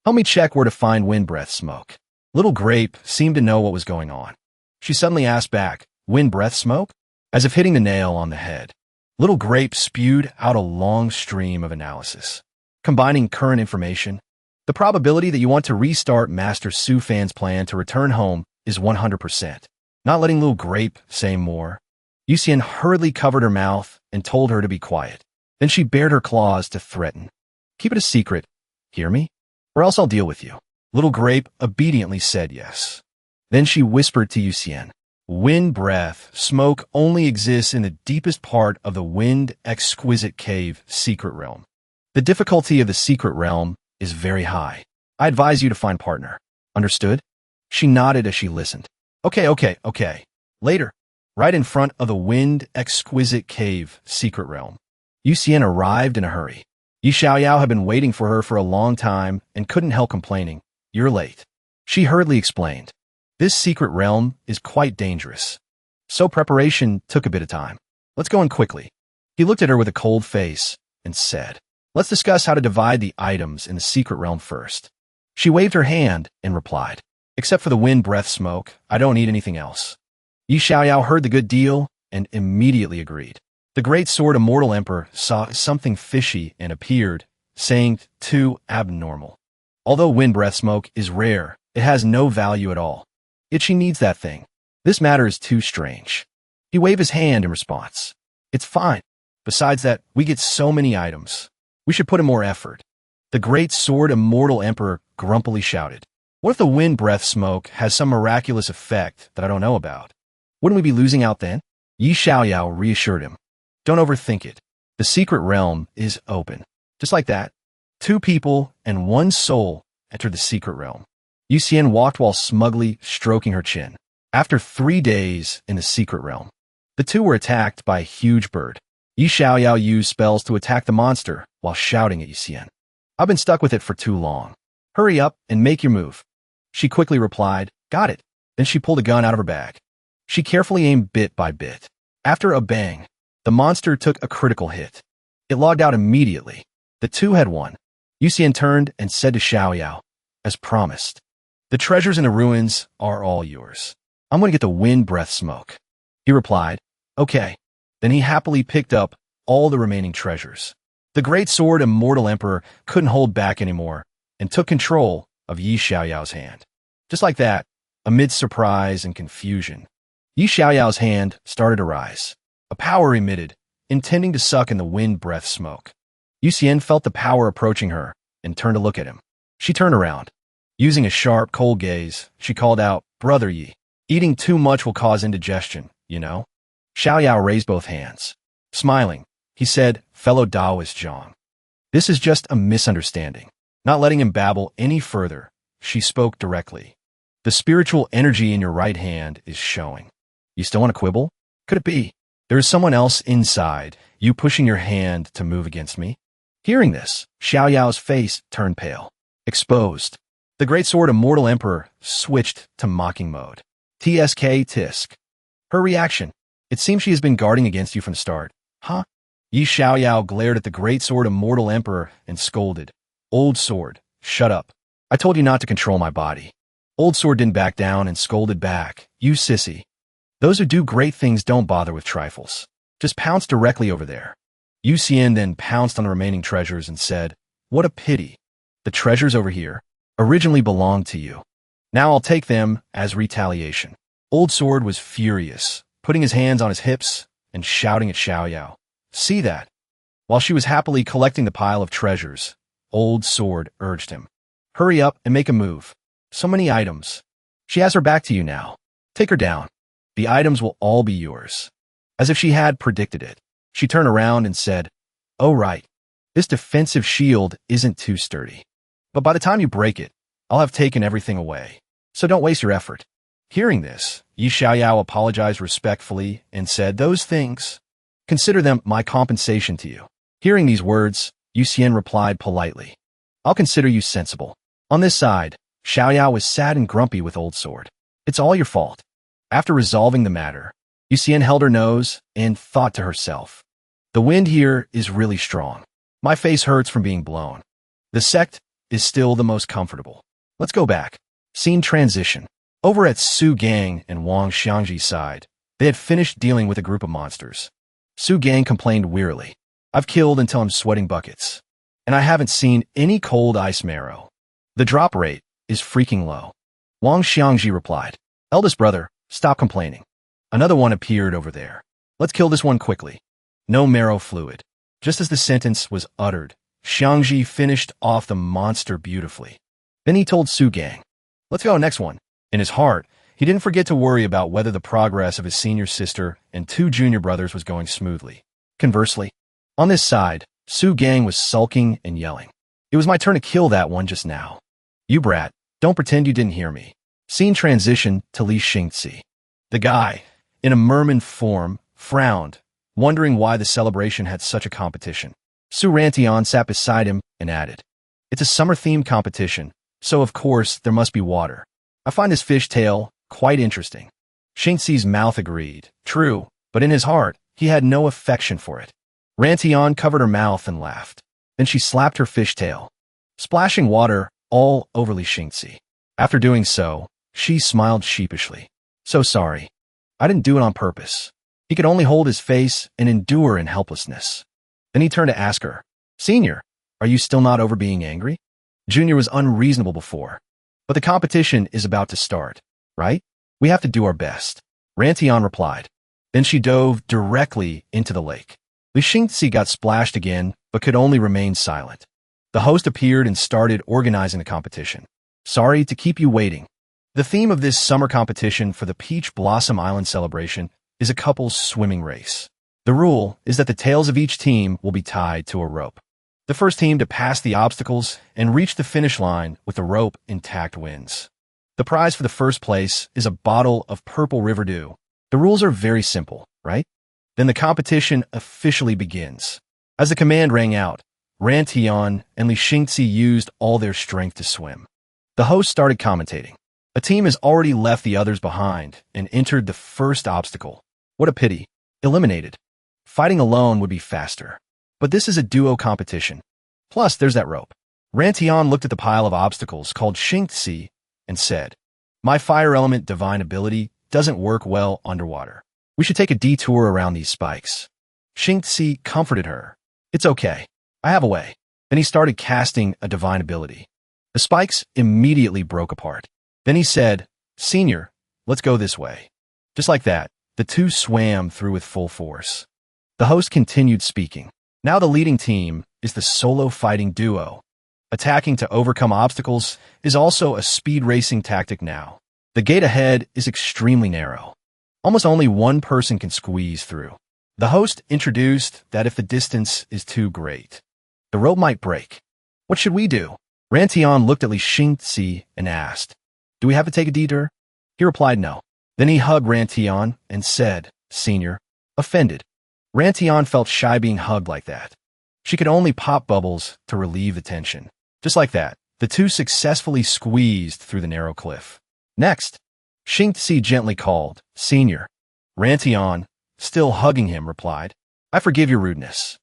help me check where to find wind breath smoke. Little Grape seemed to know what was going on. She suddenly asked back, wind breath smoke? As if hitting the nail on the head. Little Grape spewed out a long stream of analysis. Combining current information, the probability that you want to restart Master Su Fan's plan to return home is 100%. Not letting Little Grape say more, Yu Xian hurriedly covered her mouth and told her to be quiet. Then she bared her claws to threaten. Keep it a secret, hear me? Or else I'll deal with you. Little Grape obediently said yes. Then she whispered to Yu Xian. Wind breath smoke only exists in the deepest part of the wind exquisite cave secret realm. The difficulty of the secret realm is very high. I advise you to find partner. Understood? She nodded as she listened. Okay. Later, right in front of the wind exquisite cave secret realm. Yu Xian arrived in a hurry. Yi Xiaoyao had been waiting for her for a long time and couldn't help complaining. You're late. She hurriedly explained. This secret realm is quite dangerous. So preparation took a bit of time. Let's go in quickly. He looked at her with a cold face and said, let's discuss how to divide the items in the secret realm first. She waved her hand and replied, except for the wind breath smoke, I don't need anything else. Yi Xiaoyao heard the good deal and immediately agreed. The great sword immortal emperor saw something fishy and appeared, saying, too abnormal. Although wind breath smoke is rare, it has no value at all. Yet she needs that thing. This matter is too strange. He waved his hand in response. It's fine. Besides that, we get so many items. We should put in more effort. The great sword immortal emperor grumpily shouted. What if the wind breath smoke has some miraculous effect that I don't know about? Wouldn't we be losing out then? Yi Xiaoyao reassured him. Don't overthink it. The secret realm is open. Just like that, 2 people and 1 soul entered the secret realm. Yu Xian walked while smugly stroking her chin. After 3 days in the secret realm, the 2 were attacked by a huge bird. Yi Xiaoyao used spells to attack the monster while shouting at Yu Xian. I've been stuck with it for too long. Hurry up and make your move. She quickly replied, got it. Then she pulled a gun out of her bag. She carefully aimed bit by bit. After a bang, the monster took a critical hit. It logged out immediately. The 2 had won. Yu Xian turned and said to Xiaoyao, as promised, the treasures in the ruins are all yours. I'm going to get the wind breath smoke. He replied, okay. Then he happily picked up all the remaining treasures. The great sword immortal emperor couldn't hold back anymore and took control of Yi Xiaoyao's hand. Just like that, amid surprise and confusion, Yi Xiaoyao's hand started to rise. A power emitted, intending to suck in the wind breath smoke. Yu Xian felt the power approaching her and turned to look at him. She turned around. Using a sharp, cold gaze, she called out, Brother Yi, eating too much will cause indigestion, you know? Xiaoyao raised both hands. Smiling, he said, fellow Taoist Zhang. This is just a misunderstanding. Not letting him babble any further, she spoke directly. The spiritual energy in your right hand is showing. You still want to quibble? Could it be there is someone else inside, you pushing your hand to move against me? Hearing this, Xiao Yao's face turned pale. Exposed. The great sword Immortal Emperor switched to mocking mode. TSK tisk. Her reaction. It seems she has been guarding against you from the start. Huh? Yi Xiaoyao glared at the great sword Immortal Emperor and scolded. Old sword, shut up. I told you not to control my body. Old sword didn't back down and scolded back. You sissy. Those who do great things don't bother with trifles. Just pounce directly over there. Yu Xian then pounced on the remaining treasures and said, what a pity. The treasures over here originally belonged to you. Now I'll take them as retaliation. Old sword was furious, putting his hands on his hips and shouting at Xiaoyao. See that? While she was happily collecting the pile of treasures, Old sword urged him. Hurry up and make a move. So many items. She has her back to you now. Take her down. The items will all be yours. As if she had predicted it, she turned around and said, oh right, this defensive shield isn't too sturdy. But by the time you break it, I'll have taken everything away. So don't waste your effort. Hearing this, Yi Xiaoyao apologized respectfully and said, those things, consider them my compensation to you. Hearing these words, Yu Xian replied politely, I'll consider you sensible. On this side, Xiaoyao was sad and grumpy with Old Sword. It's all your fault. After resolving the matter, Yu Xian held her nose and thought to herself, the wind here is really strong. My face hurts from being blown. The sect is still the most comfortable. Let's go back. Scene transition. Over at Su Gang and Wang Xiangji's side, they had finished dealing with a group of monsters. Su Gang complained wearily. I've killed until I'm sweating buckets. And I haven't seen any cold ice marrow. The drop rate is freaking low. Wang Xiangji replied, eldest brother, stop complaining. Another one appeared over there. Let's kill this one quickly. No marrow fluid. Just as the sentence was uttered, Xiangji finished off the monster beautifully. Then he told Su Gang, let's go next one. In his heart, he didn't forget to worry about whether the progress of his senior sister and two junior brothers was going smoothly. Conversely, on this side, Su Gang was sulking and yelling. It was my turn to kill that one just now. You brat, don't pretend you didn't hear me. Scene transition to Li Xingzi. The guy, in a merman form, frowned, wondering why the celebration had such a competition. Su Rantian sat beside him and added, it's a summer-themed competition, so of course there must be water. I find this fish tale quite interesting. Xingzi's mouth agreed. True, but in his heart, he had no affection for it. Rantian covered her mouth and laughed. Then she slapped her fishtail, splashing water all over Li Xingzi. After doing so, she smiled sheepishly. So sorry. I didn't do it on purpose. He could only hold his face and endure in helplessness. Then he turned to ask her, Senior, are you still not over being angry? Junior was unreasonable before. But the competition is about to start, right? We have to do our best. Rantian replied. Then she dove directly into the lake. Li Xingzi got splashed again, but could only remain silent. The host appeared and started organizing the competition. Sorry to keep you waiting. The theme of this summer competition for the Peach Blossom Island celebration is a couple's swimming race. The rule is that the tails of each team will be tied to a rope. The first team to pass the obstacles and reach the finish line with the rope intact wins. The prize for the first place is a bottle of purple river dew. The rules are very simple, right? Then the competition officially begins. As the command rang out, Rantian and Li Xingzi used all their strength to swim. The host started commentating. A team has already left the others behind and entered the first obstacle. What a pity. Eliminated. Fighting alone would be faster. But this is a duo competition. Plus, there's that rope. Rantian looked at the pile of obstacles called Xingzi and said, my fire element divine ability doesn't work well underwater. We should take a detour around these spikes. Xingzi comforted her. It's okay. I have a way. Then he started casting a divine ability. The spikes immediately broke apart. Then he said, Senior, let's go this way. Just like that, the two swam through with full force. The host continued speaking. Now the leading team is the solo fighting duo. Attacking to overcome obstacles is also a speed racing tactic now. The gate ahead is extremely narrow. Almost only one person can squeeze through. The host introduced that if the distance is too great, the rope might break. What should we do? Rantian looked at Li Xingzi and asked. Do we have to take a detour? He replied no. Then he hugged Rantion and said, Senior, offended. Rantion felt shy being hugged like that. She could only pop bubbles to relieve the tension. Just like that, the two successfully squeezed through the narrow cliff. Next, Xingzi gently called, Senior. Rantion, still hugging him, replied, I forgive your rudeness.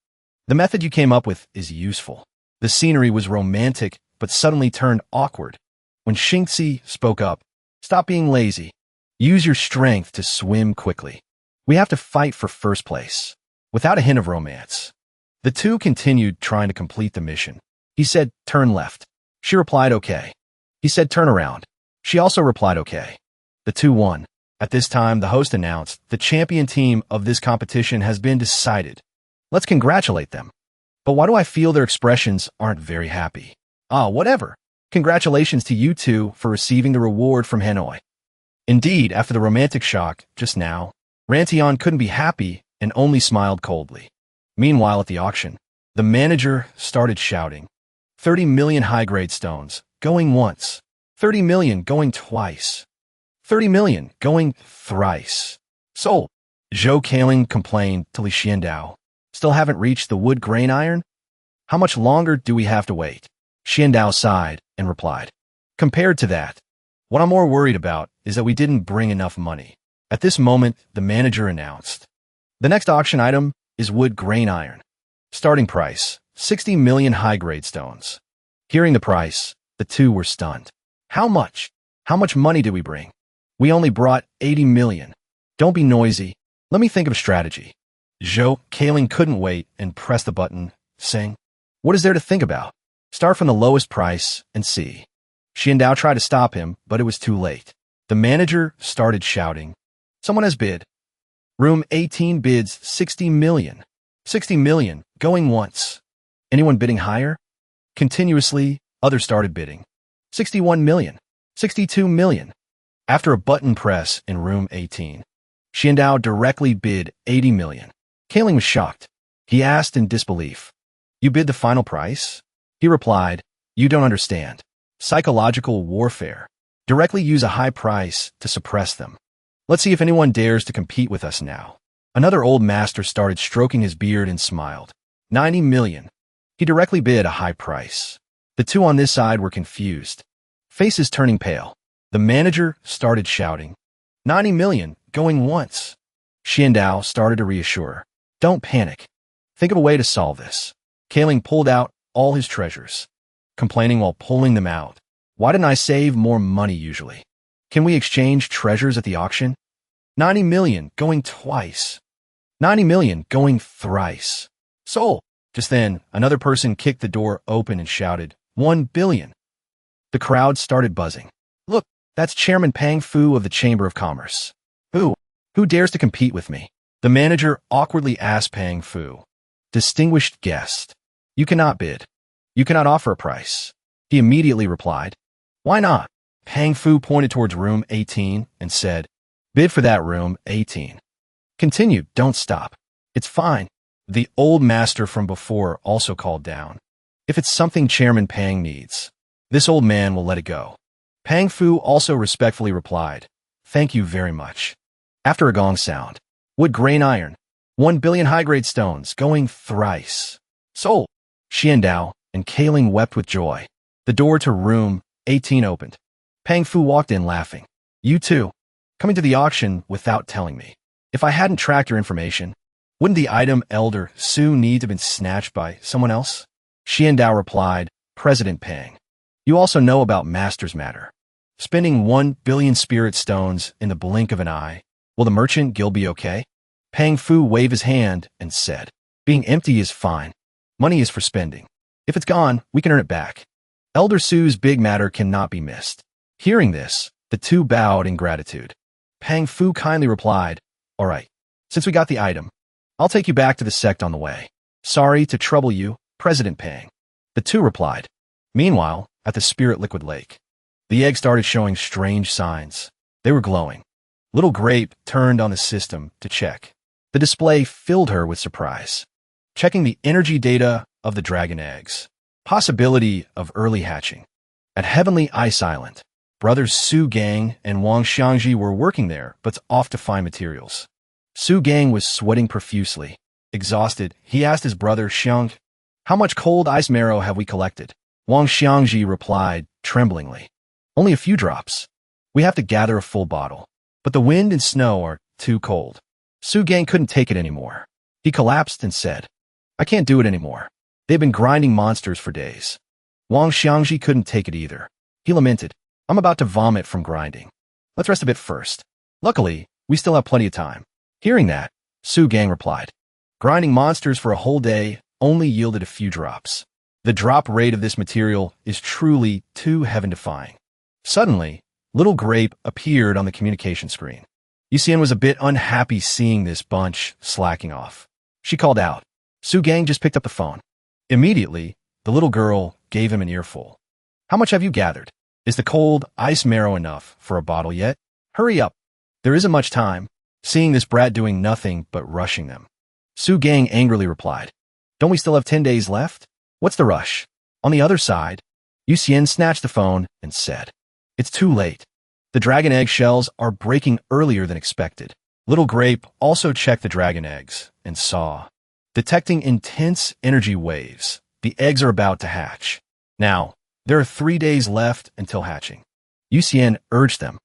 The method you came up with is useful. The scenery was romantic, but suddenly turned awkward. When Xingzi spoke up, stop being lazy. Use your strength to swim quickly. We have to fight for first place. Without a hint of romance. The two continued trying to complete the mission. He said, turn left. She replied, okay. He said, turn around. She also replied, okay. The two won. At this time, the host announced, the champion team of this competition has been decided. Let's congratulate them. But why do I feel their expressions aren't very happy? Whatever. Congratulations to you two for receiving the reward from Hanoi. Indeed, after the romantic shock just now, Rantion couldn't be happy and only smiled coldly. Meanwhile, at the auction, the manager started shouting, 30 million high-grade stones, going once. 30 million going twice. 30 million going thrice. Sold. Zhou Kailing complained to Li Xiandao. Still haven't reached the wood grain iron? How much longer do we have to wait? Xiandao sighed and replied, compared to that, what I'm more worried about is that we didn't bring enough money. At this moment, the manager announced, the next auction item is wood grain iron. Starting price, 60 million high-grade stones. Hearing the price, the two were stunned. How much? How much money did we bring? We only brought 80 million. Don't be noisy. Let me think of a strategy. Zhou Kailing couldn't wait and pressed the button, saying, what is there to think about? Start from the lowest price and see. Xiandao tried to stop him, but it was too late. The manager started shouting, someone has bid. Room 18 bids 60 million. 60 million, going once. Anyone bidding higher? Continuously, others started bidding. 61 million. 62 million. After a button press in room 18, Xiandao directly bid 80 million. Kailing was shocked. He asked in disbelief, you bid the final price? He replied, you don't understand. Psychological warfare. Directly use a high price to suppress them. Let's see if anyone dares to compete with us now. Another old master started stroking his beard and smiled. 90 million. He directly bid a high price. The two on this side were confused. Faces turning pale. The manager started shouting, 90 million, going once. Xiandao started to reassure, don't panic. Think of a way to solve this. Kailing pulled out all his treasures, complaining while pulling them out. Why didn't I save more money usually? Can we exchange treasures at the auction? 90 million, going twice. 90 million, going thrice. Sold. Just then, another person kicked the door open and shouted, 1 billion. The crowd started buzzing. Look, that's Chairman Pang Fu of the Chamber of Commerce. Who dares to compete with me? The manager awkwardly asked Pang Fu. Distinguished guest, you cannot bid. You cannot offer a price. He immediately replied, why not? Pang Fu pointed towards room 18 and said, bid for that room 18. Continue, don't stop. It's fine. The old master from before also called down. If it's something Chairman Pang needs, this old man will let it go. Pang Fu also respectfully replied, thank you very much. After a gong sound, wood grain iron, 1 billion high-grade stones, going thrice. Sold. Xiandao and Kailing wept with joy. The door to room 18 opened. Pang Fu walked in laughing. You too, coming to the auction without telling me. If I hadn't tracked your information, wouldn't the item Elder Su need to have been snatched by someone else? Xiandao replied, President Pang. You also know about Master's Matter. Spending 1 billion spirit stones in the blink of an eye. Will the merchant guild be okay? Pang Fu waved his hand and said, being empty is fine. Money is for spending. If it's gone, we can earn it back. Elder Su's big matter cannot be missed. Hearing this, the two bowed in gratitude. Pang Fu kindly replied, all right, since we got the item, I'll take you back to the sect on the way. Sorry to trouble you, President Pang. The two replied. Meanwhile, at the Spirit Liquid Lake, the egg started showing strange signs. They were glowing. Little Grape turned on the system to check. The display filled her with surprise. Checking the energy data of the dragon eggs. Possibility of early hatching. At Heavenly Ice Island. brothers Su Gang and Wang Xiangji were working there, but off to find materials. Su Gang was sweating profusely. Exhausted, he asked his brother Xiang, "How much cold ice marrow have we collected?" Wang Xiangji replied, tremblingly, "Only a few drops. We have to gather a full bottle. But the wind and snow are too cold." Su Gang couldn't take it anymore. He collapsed and said, "I can't do it anymore. They've been grinding monsters for days." Wang Xiangji couldn't take it either. He lamented, "I'm about to vomit from grinding. Let's rest a bit first. Luckily, we still have plenty of time." Hearing that, Su Gang replied, "Grinding monsters for a whole day only yielded a few drops. The drop rate of this material is truly too heaven-defying." Suddenly, Little Grape appeared on the communication screen. Yuxian was a bit unhappy seeing this bunch slacking off. She called out. Su Gang just picked up the phone. Immediately, the little girl gave him an earful. "How much have you gathered? Is the cold ice marrow enough for a bottle yet? Hurry up. There isn't much time." Seeing this brat doing nothing but rushing them, Su Gang angrily replied, "Don't we still have 10 days left? What's the rush?" On the other side, Yuxian snatched the phone and said, "It's too late. The dragon egg shells are breaking earlier than expected." Little Grape also checked the dragon eggs and saw, detecting intense energy waves, the eggs are about to hatch. Now, there are 3 days left until hatching. Yuxian urged them,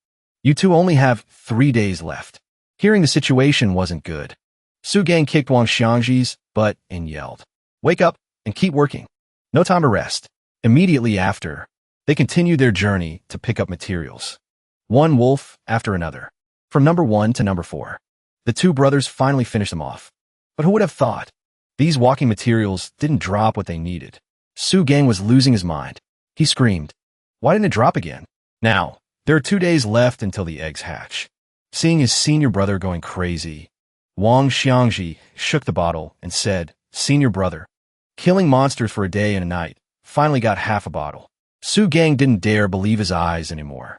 "You two only have 3 days left." Hearing the situation wasn't good, Su Gang kicked Wang Xiangji's butt and yelled, "Wake up and keep working. No time to rest." Immediately after, they continued their journey to pick up materials. One wolf after another, from number 1 to number 4. The two brothers finally finished them off. But who would have thought? These walking materials didn't drop what they needed. Su Gang was losing his mind. He screamed, "Why didn't it drop again?" Now, there are 2 days left until the eggs hatch. Seeing his senior brother going crazy, Wang Xiangji shook the bottle and said, "Senior brother, killing monsters for a day and a night, finally got half a bottle." Su Gang didn't dare believe his eyes anymore.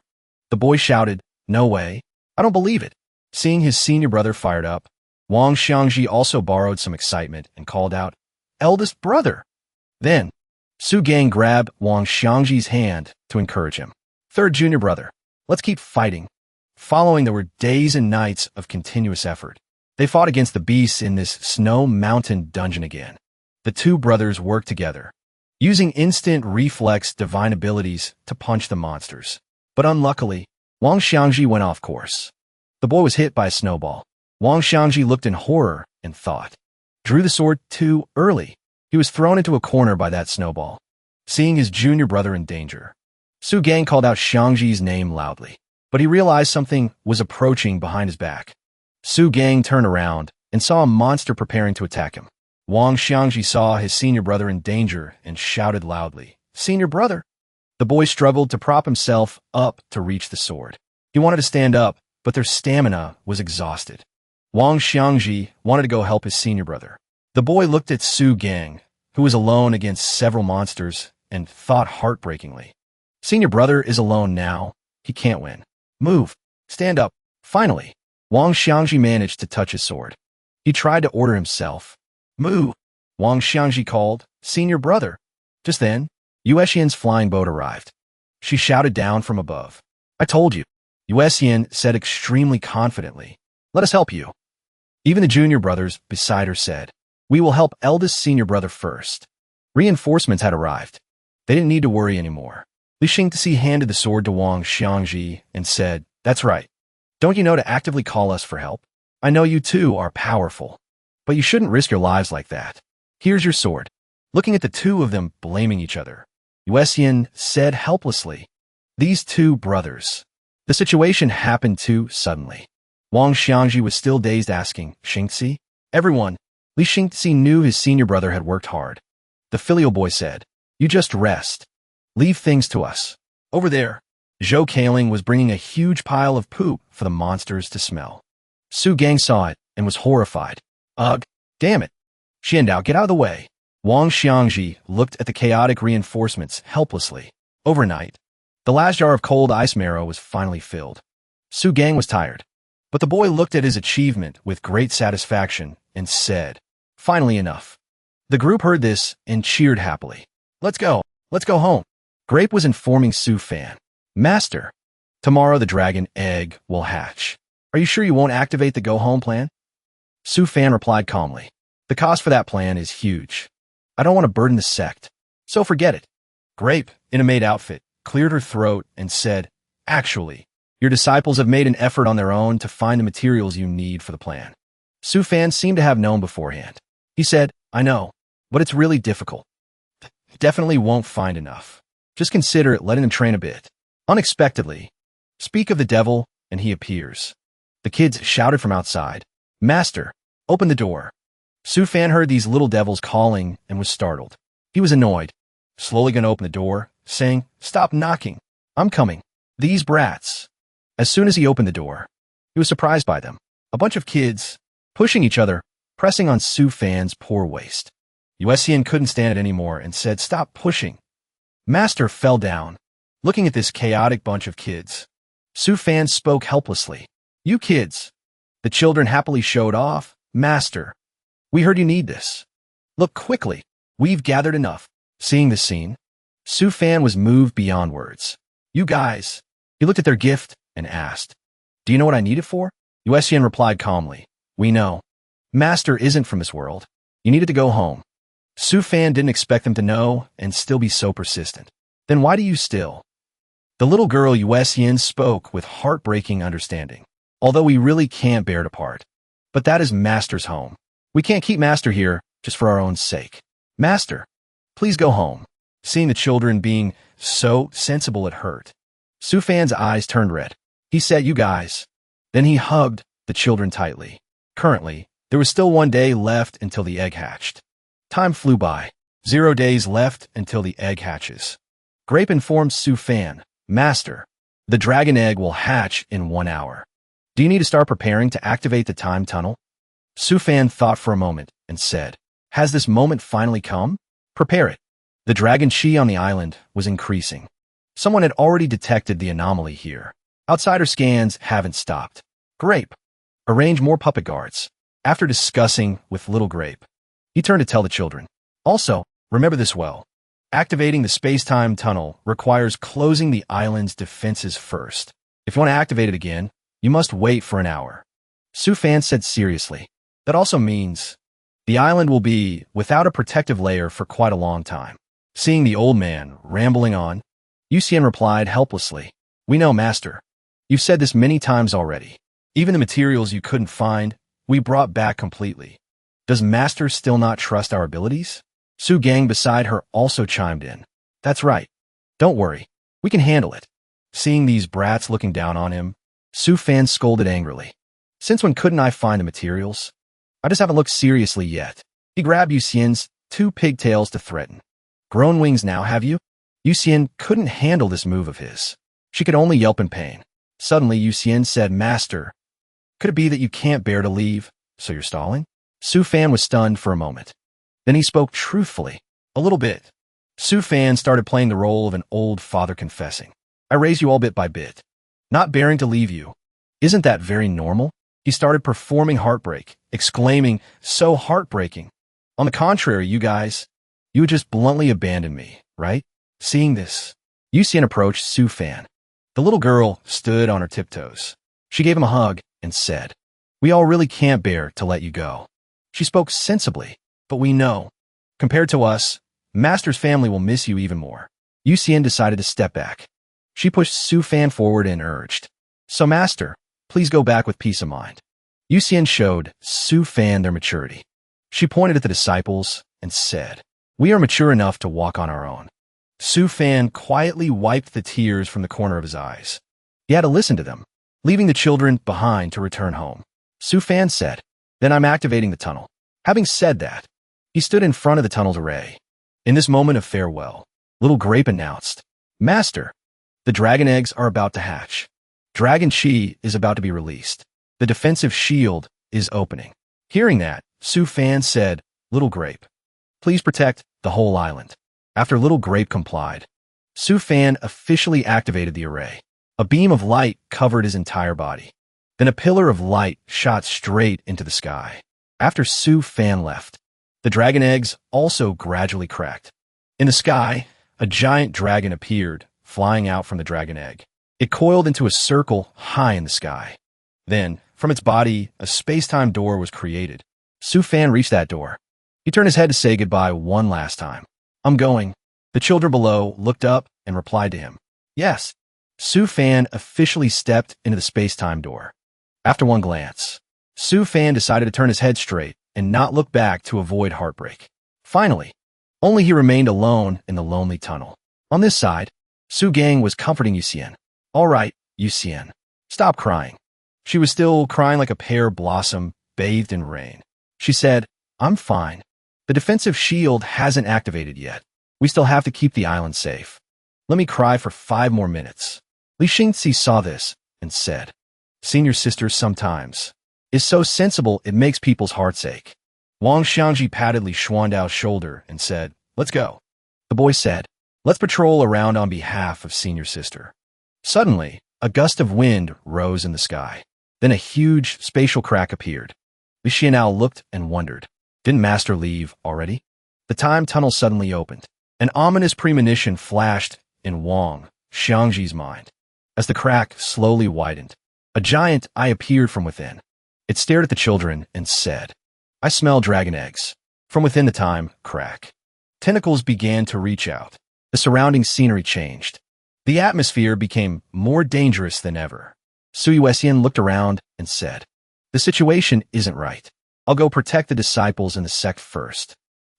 The boy shouted, "No way, I don't believe it." Seeing his senior brother fired up, Wang Xiangji also borrowed some excitement and called out, "Eldest brother." Then, Su Gang grabbed Wang Xiangji's hand to encourage him. "Third junior brother, let's keep fighting." Following, there were days and nights of continuous effort. They fought against the beasts in this snow mountain dungeon again. The two brothers worked together, using instant reflex divine abilities to punch the monsters. But unluckily, Wang Xiangji went off course. The boy was hit by a snowball. Wang Xiangji looked in horror and thought, "Drew the sword too early." He was thrown into a corner by that snowball. Seeing his junior brother in danger, Su Gang called out Xiangji's name loudly, but he realized something was approaching behind his back. Su Gang turned around and saw a monster preparing to attack him. Wang Xiangji saw his senior brother in danger and shouted loudly, "Senior brother!" The boy struggled to prop himself up to reach the sword. He wanted to stand up, but their stamina was exhausted. Wang Xiangji wanted to go help his senior brother. The boy looked at Su Gang, who was alone against several monsters, and thought heartbreakingly, "Senior brother is alone now. He can't win. Move. Stand up." Finally, Wang Xiangji managed to touch his sword. He tried to order himself. "Move." Wang Xiangji called, "Senior brother." Just then, Yuexian's flying boat arrived. She shouted down from above, "I told you." Yuexian said extremely confidently, "Let us help you." Even the junior brothers beside her said, "We will help eldest senior brother first." Reinforcements had arrived. They didn't need to worry anymore. Li Xingzi handed the sword to Wang Xiangji and said, "That's right. Don't you know to actively call us for help? I know you two are powerful, but you shouldn't risk your lives like that. Here's your sword." Looking at the two of them blaming each other, Yuexian said helplessly, "These two brothers." The situation happened too suddenly. Wang Xiangji was still dazed, asking, "Xingzi?" Everyone, Li Xingzi knew his senior brother had worked hard. The filial boy said, "You just rest. Leave things to us." Over there, Zhou Kaling was bringing a huge pile of poop for the monsters to smell. Su Gang saw it and was horrified. "Ugh, damn it. Xiandao, get out of the way." Wang Xiangji looked at the chaotic reinforcements helplessly. Overnight, the last jar of cold ice marrow was finally filled. Su Gang was tired, but the boy looked at his achievement with great satisfaction and said, "Finally enough." The group heard this and cheered happily. Let's go home." Grape was informing Su Fan, "Master, Tomorrow the dragon egg will hatch. Are you sure you won't activate the go-home plan? Su Fan replied calmly. The cost for that plan is huge. I don't want to burden the sect, so forget it. Grape, in a maid outfit, cleared her throat and said, Actually, your disciples have made an effort on their own to find the materials you need for the plan. Su Fan seemed to have known beforehand. He said, I know, but it's really difficult. Definitely won't find enough. Just consider it letting them train a bit. Unexpectedly, speak of the devil, and he appears. The kids shouted from outside, Master, open the door. Su Fan heard these little devils calling and was startled. He was annoyed, slowly going to open the door, saying, Stop knocking. I'm coming. These brats. As soon as he opened the door, he was surprised by them. A bunch of kids, pushing each other, pressing on Su Fan's poor waist. Yuesian couldn't stand it anymore and said, Stop pushing. Master fell down, looking at this chaotic bunch of kids. Su Fan spoke helplessly. You kids. The children happily showed off. Master, we heard you need this. Look quickly. We've gathered enough. Seeing this scene, Su Fan was moved beyond words. You guys. He looked at their gift and asked, Do you know what I need it for? Yuesian replied calmly. We know. Master isn't from this world. You needed to go home. Su Fan didn't expect them to know and still be so persistent. Then why do you still? The little girl Yuesian spoke with heartbreaking understanding. Although we really can't bear to part. But that is Master's home. We can't keep Master here just for our own sake. Master, please go home. Seeing the children being so sensible it hurt. Su Fan's eyes turned red. He said, You guys. Then he hugged the children tightly. Currently, there was still 1 day left until the egg hatched. Time flew by. 0 days left until the egg hatches. Grape informed Su Fan, Master, the dragon egg will hatch in 1 hour. Do you need to start preparing to activate the time tunnel? Su Fan thought for a moment and said, Has this moment finally come? Prepare it. The dragon chi on the island was increasing. Someone had already detected the anomaly here. Outsider scans haven't stopped. Grape, arrange more puppet guards. After discussing with little Grape, he turned to tell the children. Also, remember this well. Activating the space-time tunnel requires closing the island's defenses first. If you want to activate it again, you must wait for an hour. Su Fan said seriously. That also means the island will be without a protective layer for quite a long time. Seeing the old man rambling on, Yusian replied helplessly. We know, Master. You've said this many times already. Even the materials you couldn't find, we brought back completely. Does Master still not trust our abilities? Su Gang beside her also chimed in. That's right. Don't worry. We can handle it. Seeing these brats looking down on him, Su Fan scolded angrily. Since when couldn't I find the materials? I just haven't looked seriously yet. He grabbed Yusian's 2 pigtails to threaten. Grown wings now, have you? Yusian couldn't handle this move of his. She could only yelp in pain. Suddenly, Yusian said, Master, could it be that you can't bear to leave, so you're stalling? Su Fan was stunned for a moment. Then he spoke truthfully. A little bit. Su Fan started playing the role of an old father confessing. I raised you all bit by bit. Not bearing to leave you. Isn't that very normal? He started performing heartbreak, exclaiming, So heartbreaking. On the contrary, you guys, you would just bluntly abandon me, right? Seeing this, Yusian approached Su Fan. The little girl stood on her tiptoes. She gave him a hug and said, We all really can't bear to let you go. She spoke sensibly, but we know. Compared to us, Master's family will miss you even more. Yusian decided to step back. She pushed Su Fan forward and urged, So Master, please go back with peace of mind. Yusian showed Su Fan their maturity. She pointed at the disciples and said, We are mature enough to walk on our own. Su Fan quietly wiped the tears from the corner of his eyes. He had to listen to them, leaving the children behind to return home. Su Fan said, Then I'm activating the tunnel. Having said that, he stood in front of the tunnel's array. In this moment of farewell, little Grape announced, Master, the dragon eggs are about to hatch. Dragon Chi is about to be released. The defensive shield is opening. Hearing that, Su Fan said, Little Grape, please protect the whole island. After Little Grape complied, Su Fan officially activated the array. A beam of light covered his entire body. Then a pillar of light shot straight into the sky. After Su Fan left, the dragon eggs also gradually cracked. In the sky, a giant dragon appeared, flying out from the dragon egg. It coiled into a circle high in the sky. Then, from its body, a space-time door was created. Su Fan reached that door. He turned his head to say goodbye one last time. I'm going. The children below looked up and replied to him. Yes. Su Fan officially stepped into the space-time door. After one glance, Su Fan decided to turn his head straight and not look back to avoid heartbreak. Finally, only he remained alone in the lonely tunnel. On this side, Su Gang was comforting Yuxian. All right, Yuxian. Stop crying. She was still crying like a pear blossom bathed in rain. She said, I'm fine. The defensive shield hasn't activated yet. We still have to keep the island safe. Let me cry for 5 more minutes. Li Xingzi saw this and said, Senior sister sometimes is so sensible it makes people's hearts ache. Wang Xiangji patted Li Xuandao's shoulder and said, Let's go. The boy said, Let's patrol around on behalf of senior sister. Suddenly, a gust of wind rose in the sky. Then a huge spatial crack appeared. Li Xianao looked and wondered. Didn't Master leave already? The time tunnel suddenly opened. An ominous premonition flashed in Wang Xiangji's mind. As the crack slowly widened, a giant eye appeared from within. It stared at the children and said, I smell dragon eggs. From within the time crack, tentacles began to reach out. The surrounding scenery changed. The atmosphere became more dangerous than ever. Su Yuxian looked around and said, The situation isn't right. I'll go protect the disciples in the sect first.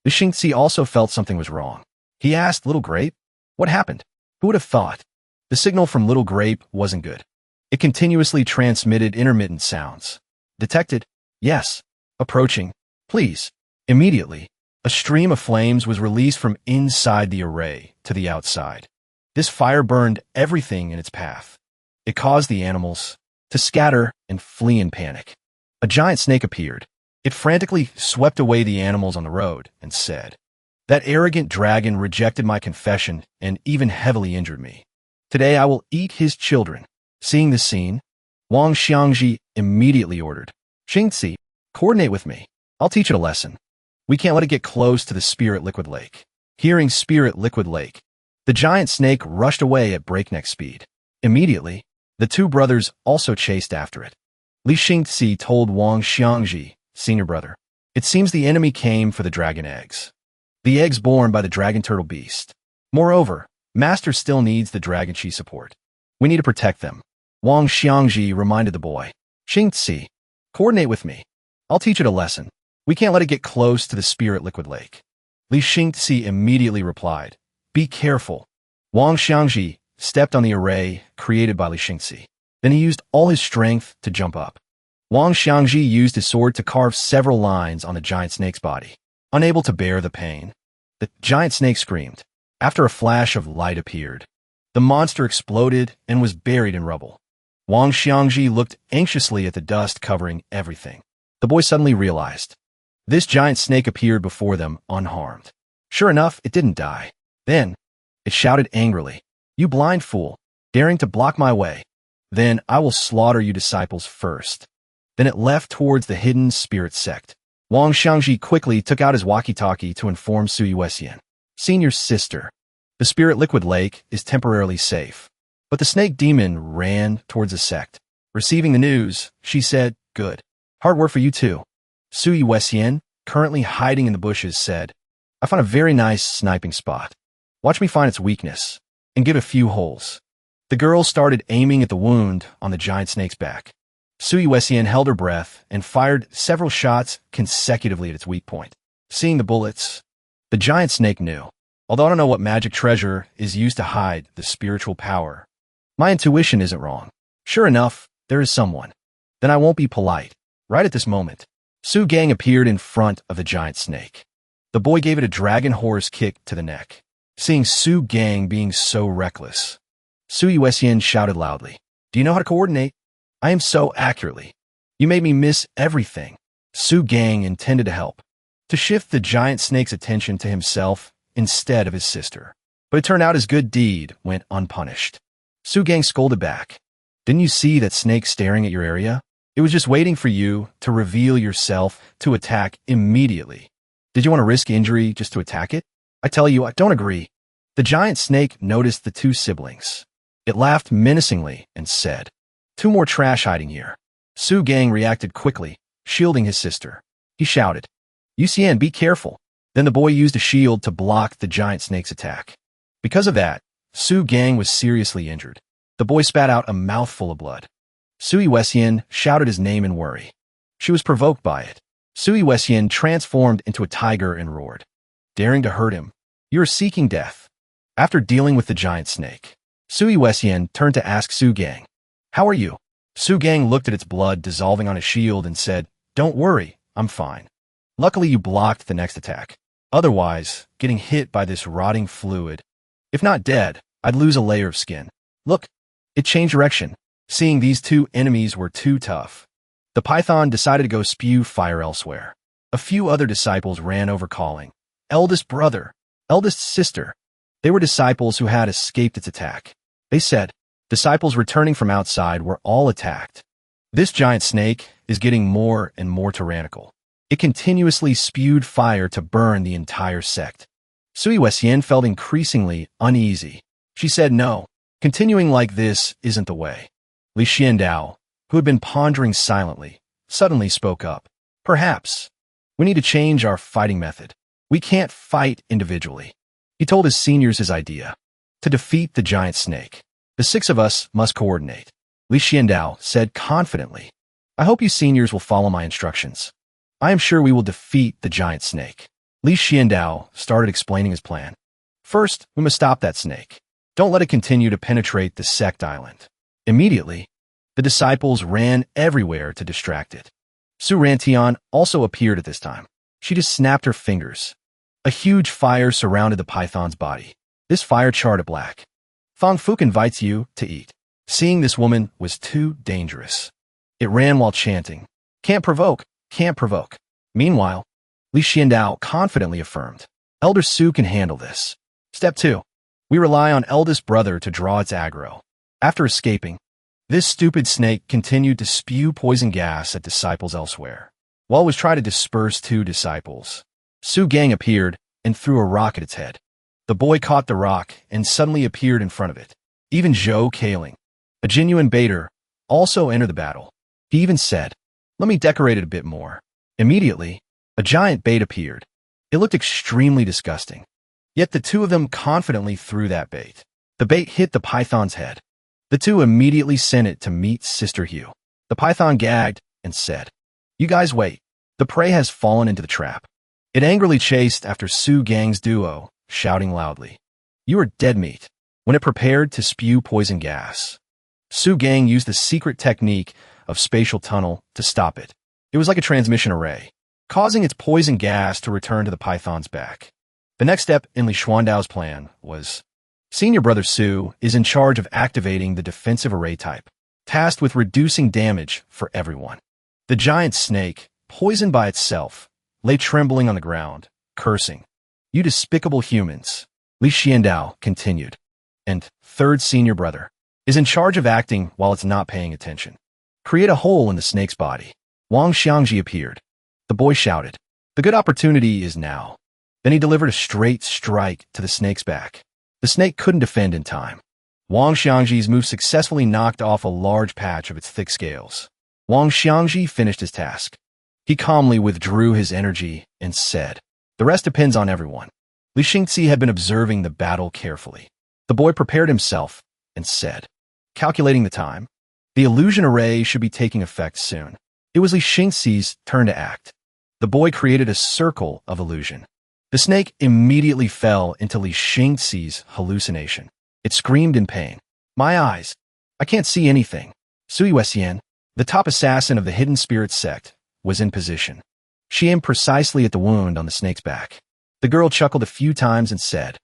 Li Xingzi also felt something was wrong. He asked Little Grape, What happened? Who would have thought? The signal from Little Grape wasn't good. It continuously transmitted intermittent sounds. Detected? Yes. Approaching. Please. Immediately, a stream of flames was released from inside the array to the outside. This fire burned everything in its path. It caused the animals to scatter and flee in panic. A giant snake appeared. It frantically swept away the animals on the road and said, That arrogant dragon rejected my confession and even heavily injured me. Today I will eat his children. Seeing this scene, Wang Xiangji immediately ordered, Xingzi, coordinate with me. I'll teach it a lesson. We can't let it get close to the Spirit Liquid Lake. Hearing Spirit Liquid Lake, the giant snake rushed away at breakneck speed. Immediately, the two brothers also chased after it. Li Xingzi told Wang Xiangji, senior brother, It seems the enemy came for the dragon eggs. The eggs born by the dragon turtle beast. Moreover, Master still needs the dragon chi support. We need to protect them. Wang Xiangji reminded the boy, Xingzi, coordinate with me. I'll teach it a lesson. We can't let it get close to the Spirit Liquid Lake. Li Xingzi immediately replied, Be careful. Wang Xiangji stepped on the array created by Li Xingzi. Then he used all his strength to jump up. Wang Xiangji used his sword to carve several lines on the giant snake's body. Unable to bear the pain, the giant snake screamed. After a flash of light appeared, the monster exploded and was buried in rubble. Wang Xiangji looked anxiously at the dust covering everything. The boy suddenly realized. This giant snake appeared before them unharmed. Sure enough, it didn't die. Then, it shouted angrily, You blind fool, daring to block my way. Then I will slaughter you disciples first. Then it left towards the hidden spirit sect. Wang Xiangji quickly took out his walkie-talkie to inform Su Yuxian. Senior sister, the Spirit Liquid Lake is temporarily safe. But the snake demon ran towards the sect. Receiving the news, she said, Good. Hard work for you too. Su Yuxian, currently hiding in the bushes, said, I found a very nice sniping spot. Watch me find its weakness, and give a few holes. The girl started aiming at the wound on the giant snake's back. Su Yuxian held her breath and fired several shots consecutively at its weak point. Seeing the bullets, the giant snake knew. Although I don't know what magic treasure is used to hide the spiritual power, my intuition isn't wrong. Sure enough, there is someone. Then I won't be polite. Right at this moment, Su Gang appeared in front of the giant snake. The boy gave it a dragon horse kick to the neck. Seeing Su Gang being so reckless, Su Yuxian shouted loudly, Do you know how to coordinate? I am so accurately. You made me miss everything. Su Gang intended to help, to shift the giant snake's attention to himself instead of his sister. But it turned out his good deed went unpunished. Su Gang scolded back. Didn't you see that snake staring at your area? It was just waiting for you to reveal yourself to attack immediately. Did you want to risk injury just to attack it? I tell you, I don't agree. The giant snake noticed the two siblings. It laughed menacingly and said, "Two more trash hiding here." Su Gang reacted quickly, shielding his sister. He shouted, "Yuxian, be careful." Then the boy used a shield to block the giant snake's attack. Because of that, Su Gang was seriously injured. The boy spat out a mouthful of blood. Sui Wessian shouted his name in worry. She was provoked by it. Sui Wessian transformed into a tiger and roared, daring to hurt him. "You are seeking death." After dealing with the giant snake, Sui Wessian turned to ask Su Gang, "How are you?" Su Gang looked at its blood dissolving on his shield and said, "Don't worry, I'm fine. Luckily you blocked the next attack. Otherwise, getting hit by this rotting fluid, if not dead, I'd lose a layer of skin." Look, it changed direction. Seeing these two enemies were too tough, the python decided to go spew fire elsewhere. A few other disciples ran over calling, "Eldest brother, eldest sister." They were disciples who had escaped its attack. They said, disciples returning from outside were all attacked. This giant snake is getting more and more tyrannical. It continuously spewed fire to burn the entire sect. Sui Wessian felt increasingly uneasy. She said no, continuing like this isn't the way. Li Xiandao, who had been pondering silently, suddenly spoke up. "Perhaps. We need to change our fighting method. We can't fight individually." He told his seniors his idea. To defeat the giant snake, the six of us must coordinate. Li Xiandao said confidently, "I hope you seniors will follow my instructions. I am sure we will defeat the giant snake." Li Xiandao started explaining his plan. "First, we must stop that snake. Don't let it continue to penetrate the sect island." Immediately, the disciples ran everywhere to distract it. Su Rantian also appeared at this time. She just snapped her fingers. A huge fire surrounded the python's body. This fire charred it black. "Fang Fuk invites you to eat." Seeing this woman was too dangerous. It ran while chanting, "Can't provoke, can't provoke." Meanwhile, Li Xiandao confidently affirmed, "Elder Su can handle this." Step 2. We rely on eldest brother to draw its aggro. After escaping, this stupid snake continued to spew poison gas at disciples elsewhere. While it was trying to disperse two disciples, Su Gang appeared and threw a rock at its head. The boy caught the rock and suddenly appeared in front of it. Even Zhou Kaling, a genuine baiter, also entered the battle. He even said, "Let me decorate it a bit more." Immediately, a giant bait appeared. It looked extremely disgusting. Yet the two of them confidently threw that bait. The bait hit the python's head. The two immediately sent it to meet Sister Hugh. The python gagged and said, "You guys wait. The prey has fallen into the trap." It angrily chased after Su Gang's duo, shouting loudly, "You are dead meat," when it prepared to spew poison gas. Su Gang used the secret technique of spatial tunnel to stop it. It was like a transmission array, causing its poison gas to return to the python's back. The next step in Li Xuandao's plan was, Senior Brother Su is in charge of activating the defensive array type, tasked with reducing damage for everyone. The giant snake, poisoned by itself, lay trembling on the ground, cursing, "You despicable humans." Li Xiandao continued, and third senior brother is in charge of acting while it's not paying attention. Create a hole in the snake's body. Wang Xiangji appeared. The boy shouted, "The good opportunity is now." Then he delivered a straight strike to the snake's back. The snake couldn't defend in time. Wang Xiangji's move successfully knocked off a large patch of its thick scales. Wang Xiangji finished his task. He calmly withdrew his energy and said, "The rest depends on everyone." Li Xingzi had been observing the battle carefully. The boy prepared himself and said, calculating the time, "The illusion array should be taking effect soon." It was Li Xingzi's turn to act. The boy created a circle of illusion. The snake immediately fell into Li Xingzi's hallucination. It screamed in pain. "My eyes! I can't see anything." Sui Wessian, the top assassin of the Hidden Spirit sect, was in position. She aimed precisely at the wound on the snake's back. The girl chuckled a few times and said,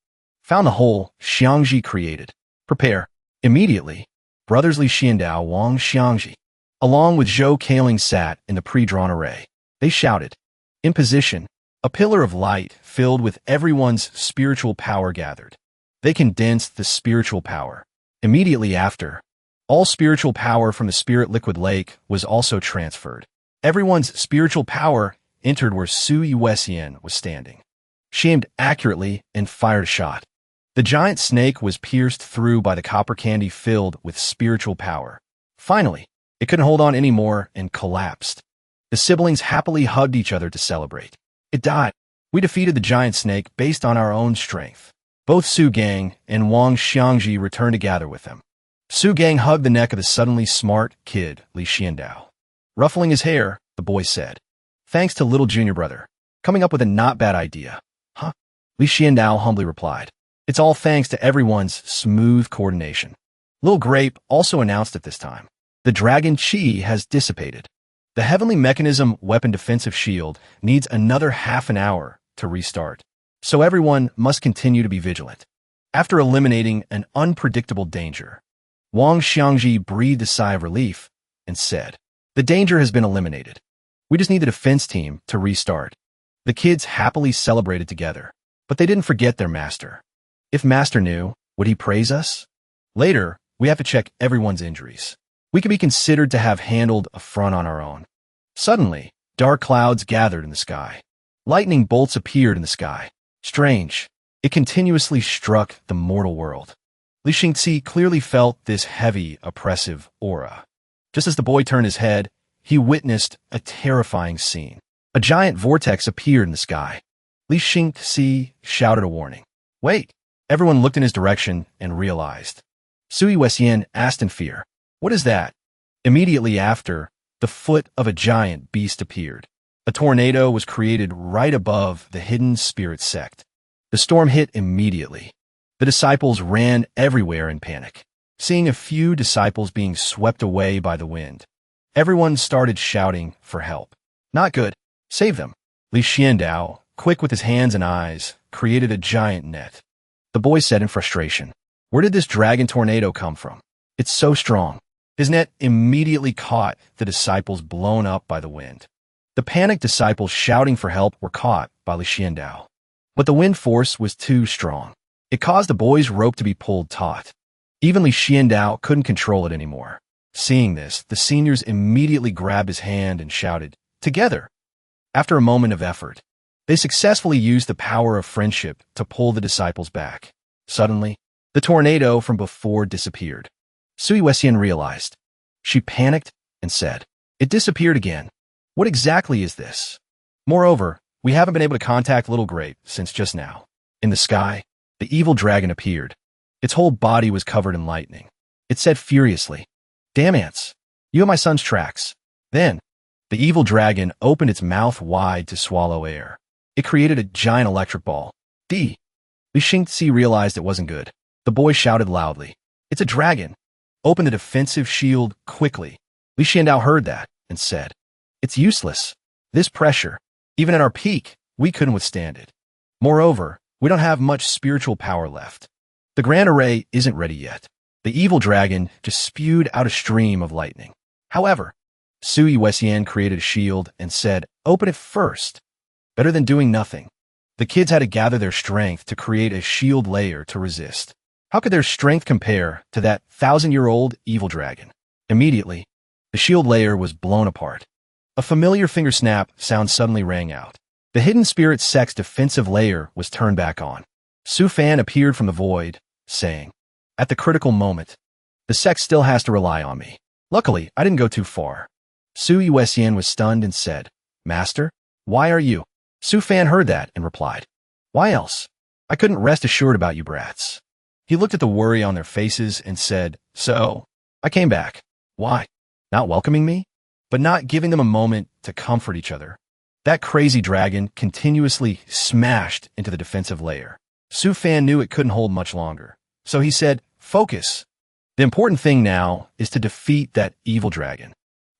"Found the hole Xiangji created. Prepare." Immediately, brothers Li Xiandao, Wang Xiangji, along with Zhou Kaling sat in the pre-drawn array. They shouted, "In position." A pillar of light filled with everyone's spiritual power gathered. They condensed the spiritual power. Immediately after, all spiritual power from the spirit liquid lake was also transferred. Everyone's spiritual power entered where Sui Wessian was standing. She aimed accurately and fired a shot. The giant snake was pierced through by the copper candy filled with spiritual power. Finally, it couldn't hold on anymore and collapsed. The siblings happily hugged each other to celebrate. It died. We defeated the giant snake based on our own strength. Both Su Gang and Wang Xiangji returned to gather with them. Su Gang hugged the neck of the suddenly smart kid, Li Xiandao. Ruffling his hair, the boy said, "Thanks to little junior brother. Coming up with a not bad idea." "Huh?" Li Xiandao humbly replied. "It's all thanks to everyone's smooth coordination." Little Grape also announced at this time. The dragon chi has dissipated. The heavenly mechanism weapon defensive shield needs another half an hour to restart, so everyone must continue to be vigilant. After eliminating an unpredictable danger, Wang Xiangji breathed a sigh of relief and said, "The danger has been eliminated. We just need the defense team to restart." The kids happily celebrated together, but they didn't forget their master. If Master knew, would he praise us? Later, we have to check everyone's injuries. We could be considered to have handled a front on our own. Suddenly, dark clouds gathered in the sky. Lightning bolts appeared in the sky. Strange. It continuously struck the mortal world. Li Xingzi clearly felt this heavy, oppressive aura. Just as the boy turned his head, he witnessed a terrifying scene. A giant vortex appeared in the sky. Li Xingzi shouted a warning. "Wait!" Everyone looked in his direction and realized. Sui Wessian asked in fear, "What is that?" Immediately after, the foot of a giant beast appeared. A tornado was created right above the hidden spirit sect. The storm hit immediately. The disciples ran everywhere in panic. Seeing a few disciples being swept away by the wind, everyone started shouting for help. "Not good. Save them." Li Xiandao, quick with his hands and eyes, created a giant net. The boy said in frustration, "Where did this dragon tornado come from? It's so strong." His net immediately caught the disciples blown up by the wind. The panicked disciples shouting for help were caught by Li Xiandao. But the wind force was too strong. It caused the boy's rope to be pulled taut. Even Li Xiandao couldn't control it anymore. Seeing this, the seniors immediately grabbed his hand and shouted, "Together!" After a moment of effort, they successfully used the power of friendship to pull the disciples back. Suddenly, the tornado from before disappeared. Sui Wessian realized. She panicked and said, "It disappeared again. What exactly is this?" Moreover, we haven't been able to contact Little Grape since just now. In the sky, the evil dragon appeared. Its whole body was covered in lightning. It said furiously, "Damn ants, you have my son's tracks." Then, the evil dragon opened its mouth wide to swallow air. It created a giant electric ball. Li Xingzi realized it wasn't good. The boy shouted loudly, "It's a dragon. Open the defensive shield quickly." Li Xiandao heard that and said, "It's useless. This pressure, even at our peak, we couldn't withstand it. Moreover, we don't have much spiritual power left. The grand array isn't ready yet." The evil dragon just spewed out a stream of lightning. However, Sui Wessian created a shield and said, "Open it first." Better than doing nothing. The kids had to gather their strength to create a shield layer to resist. How could their strength compare to that 1,000-year-old evil dragon? Immediately, the shield layer was blown apart. A familiar finger snap sound suddenly rang out. The hidden spirit sect's defensive layer was turned back on. Su Fan appeared from the void, saying, "At the critical moment, the sect still has to rely on me. Luckily, I didn't go too far." Sui Wessian was stunned and said, "Master, why are you?" Su Fan heard that and replied, "Why else? I couldn't rest assured about you brats." He looked at the worry on their faces and said, "So, I came back. Why? Not welcoming me? But not giving them a moment to comfort each other." That crazy dragon continuously smashed into the defensive layer. Su Fan knew it couldn't hold much longer, so he said, "Focus. The important thing now is to defeat that evil dragon."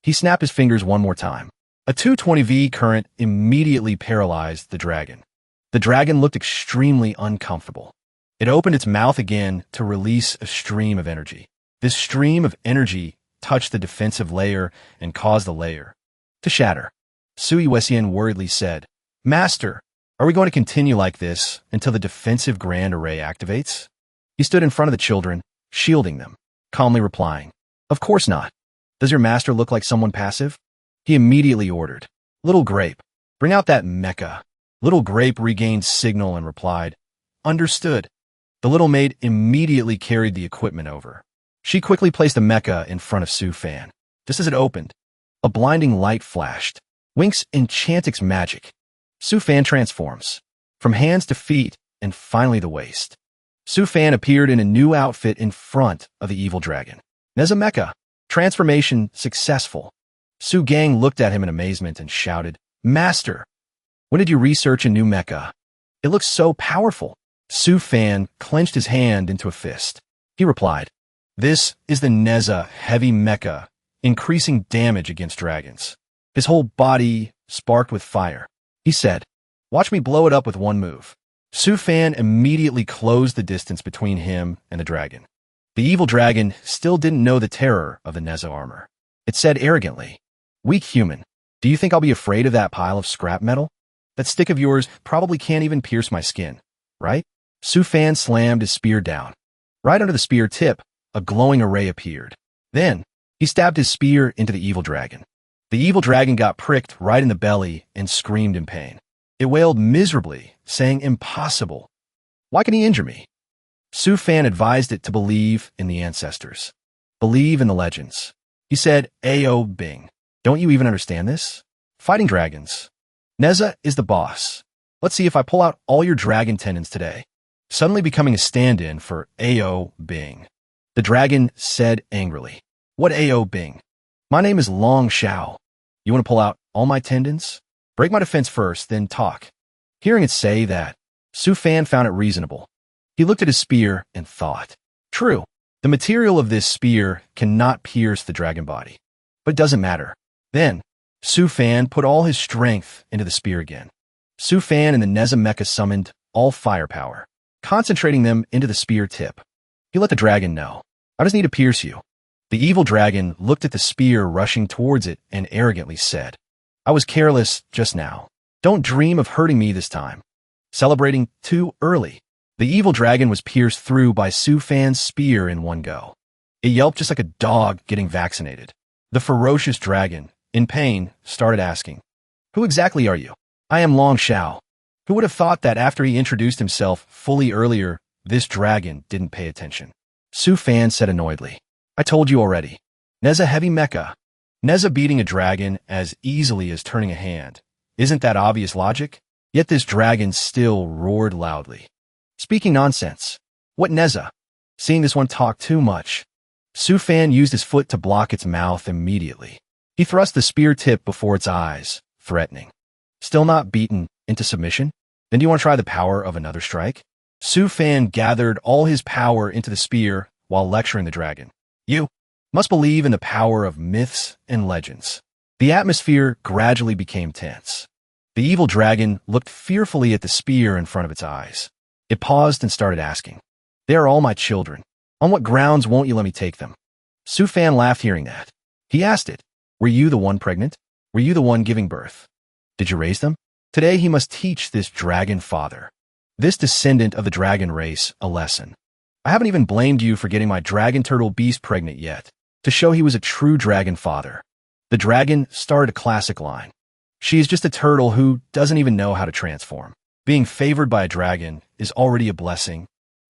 He snapped his fingers one more time. A 220V current immediately paralyzed the dragon. The dragon looked extremely uncomfortable. It opened its mouth again to release a stream of energy. This stream of energy touched the defensive layer and caused the layer to shatter. Sui Wessian worriedly said, "Master, are we going to continue like this until the defensive grand array activates?" He stood in front of the children, shielding them, calmly replying, "Of course not. Does your master look like someone passive?" He immediately ordered, "Little Grape, bring out that mecha." Little Grape regained signal and replied, "Understood." The little maid immediately carried the equipment over. She quickly placed a mecha in front of Su Fan. Just as it opened, a blinding light flashed. Winks Enchantix magic. Su Fan transforms. From hands to feet, and finally the waist. Su Fan appeared in a new outfit in front of the evil dragon. Neza mecha. Transformation successful. Su Gang looked at him in amazement and shouted, "Master, when did you research a new mecha? It looks so powerful." Su Fan clenched his hand into a fist. He replied, "This is the Neza heavy mecha, increasing damage against dragons." His whole body sparked with fire. He said, "Watch me blow it up with one move." Su Fan immediately closed the distance between him and the dragon. The evil dragon still didn't know the terror of the Neza armor. It said arrogantly, "Weak human, do you think I'll be afraid of that pile of scrap metal? That stick of yours probably can't even pierce my skin, right?" Su Fan slammed his spear down. Right under the spear tip, a glowing array appeared. Then, he stabbed his spear into the evil dragon. The evil dragon got pricked right in the belly and screamed in pain. It wailed miserably, saying, "Impossible. Why can he injure me?" Su Fan advised it to believe in the ancestors. Believe in the legends. He said, "Ao Bing, don't you even understand this? Fighting dragons. Neza is the boss. Let's see if I pull out all your dragon tendons today." Suddenly becoming a stand-in for Ao Bing. The dragon said angrily, "What Ao Bing? My name is Long Shao. You want to pull out all my tendons? Break my defense first, then talk." Hearing it say that, Su Fan found it reasonable. He looked at his spear and thought, "True, the material of this spear cannot pierce the dragon body. But it doesn't matter." Then, Su Fan put all his strength into the spear again. Su Fan and the Neza mecha summoned all firepower, concentrating them into the spear tip. He let the dragon know, "I just need to pierce you." The evil dragon looked at the spear rushing towards it and arrogantly said, "I was careless just now. Don't dream of hurting me this time." Celebrating too early. The evil dragon was pierced through by Su Fan's spear in one go. It yelped just like a dog getting vaccinated. The ferocious dragon, in pain, started asking, "Who exactly are you?" "I am Long Shao." Who would have thought that after he introduced himself fully earlier, this dragon didn't pay attention? Su Fan said annoyedly, "I told you already. Neza heavy mecha." Neza beating a dragon as easily as turning a hand. Isn't that obvious logic? Yet this dragon still roared loudly. Speaking nonsense. What Neza? Seeing this one talk too much, Su Fan used his foot to block its mouth immediately. He thrust the spear tip before its eyes, threatening. Still not beaten into submission? Then do you want to try the power of another strike? Su Fan gathered all his power into the spear while lecturing the dragon. "You must believe in the power of myths and legends." The atmosphere gradually became tense. The evil dragon looked fearfully at the spear in front of its eyes. It paused and started asking, "They are all my children. On what grounds won't you let me take them?" Su Fan laughed hearing that. He asked it, "Were you the one pregnant? Were you the one giving birth? Did you raise them?" Today he must teach this dragon father, this descendant of the dragon race, a lesson. "I haven't even blamed you for getting my dragon turtle beast pregnant yet," to show he was a true dragon father. The dragon started a classic line. "She is just a turtle who doesn't even know how to transform. Being favored by a dragon is already a blessing.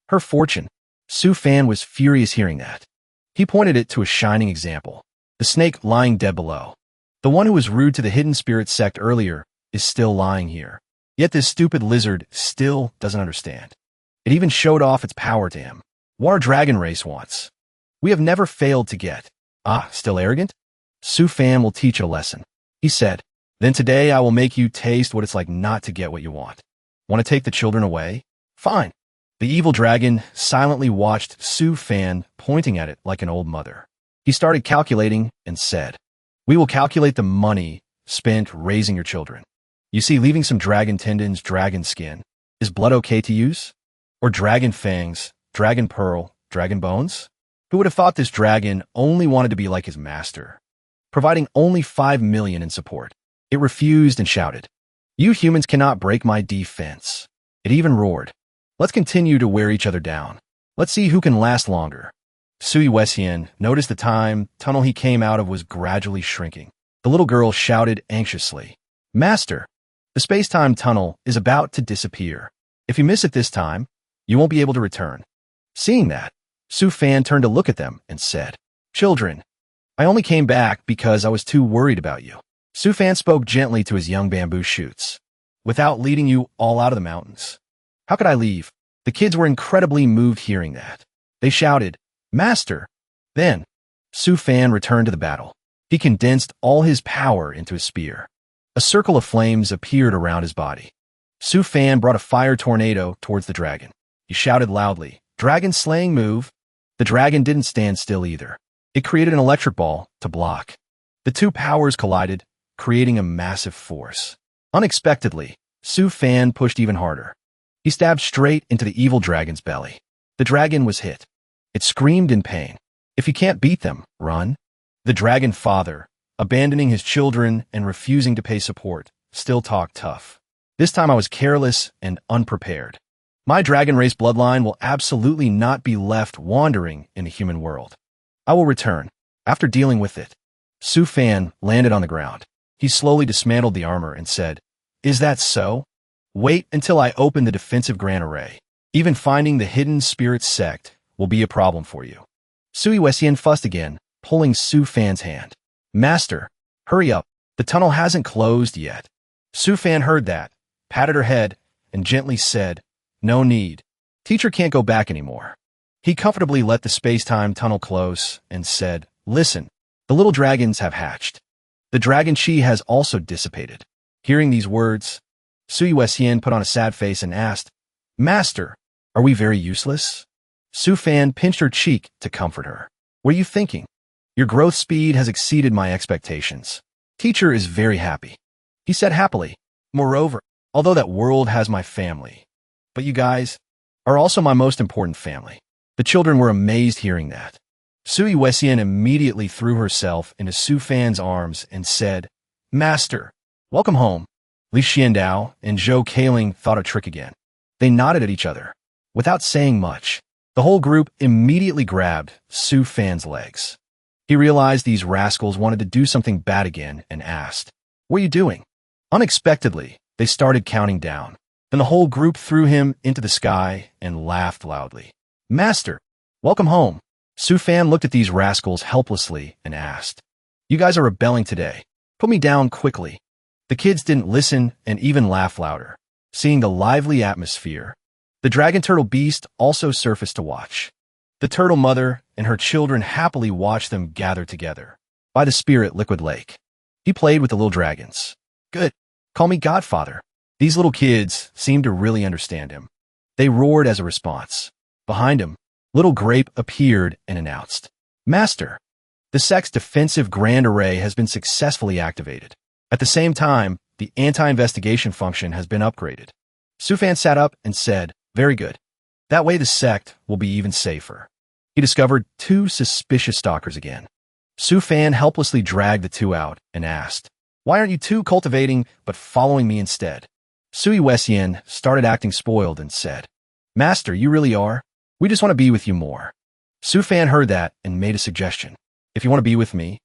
Her fortune." Su Fan was furious hearing that. He pointed it to a shining example, the snake lying dead below. The one who was rude to the hidden spirit sect earlier is still lying here. Yet this stupid lizard still doesn't understand. It even showed off its power to him. What our dragon race wants. We have never failed to get. Ah, still arrogant? Su Fan will teach a lesson. He said, "Then today I will make you taste what it's like not to get what you want. Want to take the children away? Fine." The evil dragon silently watched Su Fan pointing at it like an old mother. He started calculating and said, "We will calculate the money spent raising your children. You see, leaving some dragon tendons, dragon skin. Is blood okay to use? Or dragon fangs, dragon pearl, dragon bones?" Who would have thought this dragon only wanted to be like his master, providing only 5 million in support? It refused and shouted, "You humans cannot break my defense." It even roared, "Let's continue to wear each other down. Let's see who can last longer." Sui Wesian noticed the time tunnel he came out of was gradually shrinking. The little girl shouted anxiously, "Master, the space-time tunnel is about to disappear. If you miss it this time, You won't be able to return. Seeing that, Su Fan turned to look at them and said, Children, I only came back because I was too worried about you. Su Fan spoke gently to his young bamboo shoots, without leading you all out of the mountains. How could I leave? The kids were incredibly moved hearing that. They shouted, Master! Then, Su Fan returned to the battle. He condensed all his power into his spear. A circle of flames appeared around his body. Su Fan brought a fire tornado towards the dragon. He shouted loudly, Dragon-slaying move! The dragon didn't stand still either. It created an electric ball to block. The two powers collided, creating a massive force. Unexpectedly, Su Fan pushed even harder. He stabbed straight into the evil dragon's belly. The dragon was hit. It screamed in pain. If you can't beat them, run. The dragon father, abandoning his children and refusing to pay support, still talked tough. This time I was careless and unprepared. My dragon race bloodline will absolutely not be left wandering in the human world. I will return. After dealing with it, Su Fan landed on the ground. He slowly dismantled the armor and said, Is that so? Wait until I open the defensive Grand Array. Even finding the hidden spirit sect will be a problem for you. Sui Wessian fussed again, pulling Su Fan's hand. Master, hurry up. The tunnel hasn't closed yet. Su Fan heard that, patted her head, and gently said, No need. Teacher can't go back anymore. He comfortably let the space-time tunnel close and said, Listen, the little dragons have hatched. The dragon chi has also dissipated. Hearing these words, Sui Wessian put on a sad face and asked, Master, are we very useless? Su Fan pinched her cheek to comfort her. What are you thinking? Your growth speed has exceeded my expectations. Teacher is very happy. He said happily. Moreover, although that world has my family, but you guys are also my most important family. The children were amazed hearing that. Sui Wessian immediately threw herself into Su Fan's arms and said, Master, welcome home. Li Xiandao and Zhou Kaling thought a trick again. They nodded at each other. Without saying much, the whole group immediately grabbed Su Fan's legs. He realized these rascals wanted to do something bad again and asked, What are you doing? Unexpectedly, they started counting down. Then the whole group threw him into the sky and laughed loudly. Master, welcome home. Su Fan looked at these rascals helplessly and asked, You guys are rebelling today. Put me down quickly. The kids didn't listen and even laughed louder. Seeing the lively atmosphere, the dragon turtle beast also surfaced to watch. The turtle mother and her children happily watched them gather together by the spirit liquid lake. He played with the little dragons. Good. Call me Godfather. These little kids seemed to really understand him. They roared as a response. Behind him, Little Grape appeared and announced, Master, the sect's defensive Grand Array has been successfully activated. At the same time, the anti-investigation function has been upgraded. Su Fan sat up and said, Very good. That way the sect will be even safer. He discovered two suspicious stalkers again. Su Fan helplessly dragged the two out and asked, Why aren't you two cultivating but following me instead? Sui Wessian started acting spoiled and said, Master, you really are? We just want to be with you more. Su Fan heard that and made a suggestion. If you want to be with me,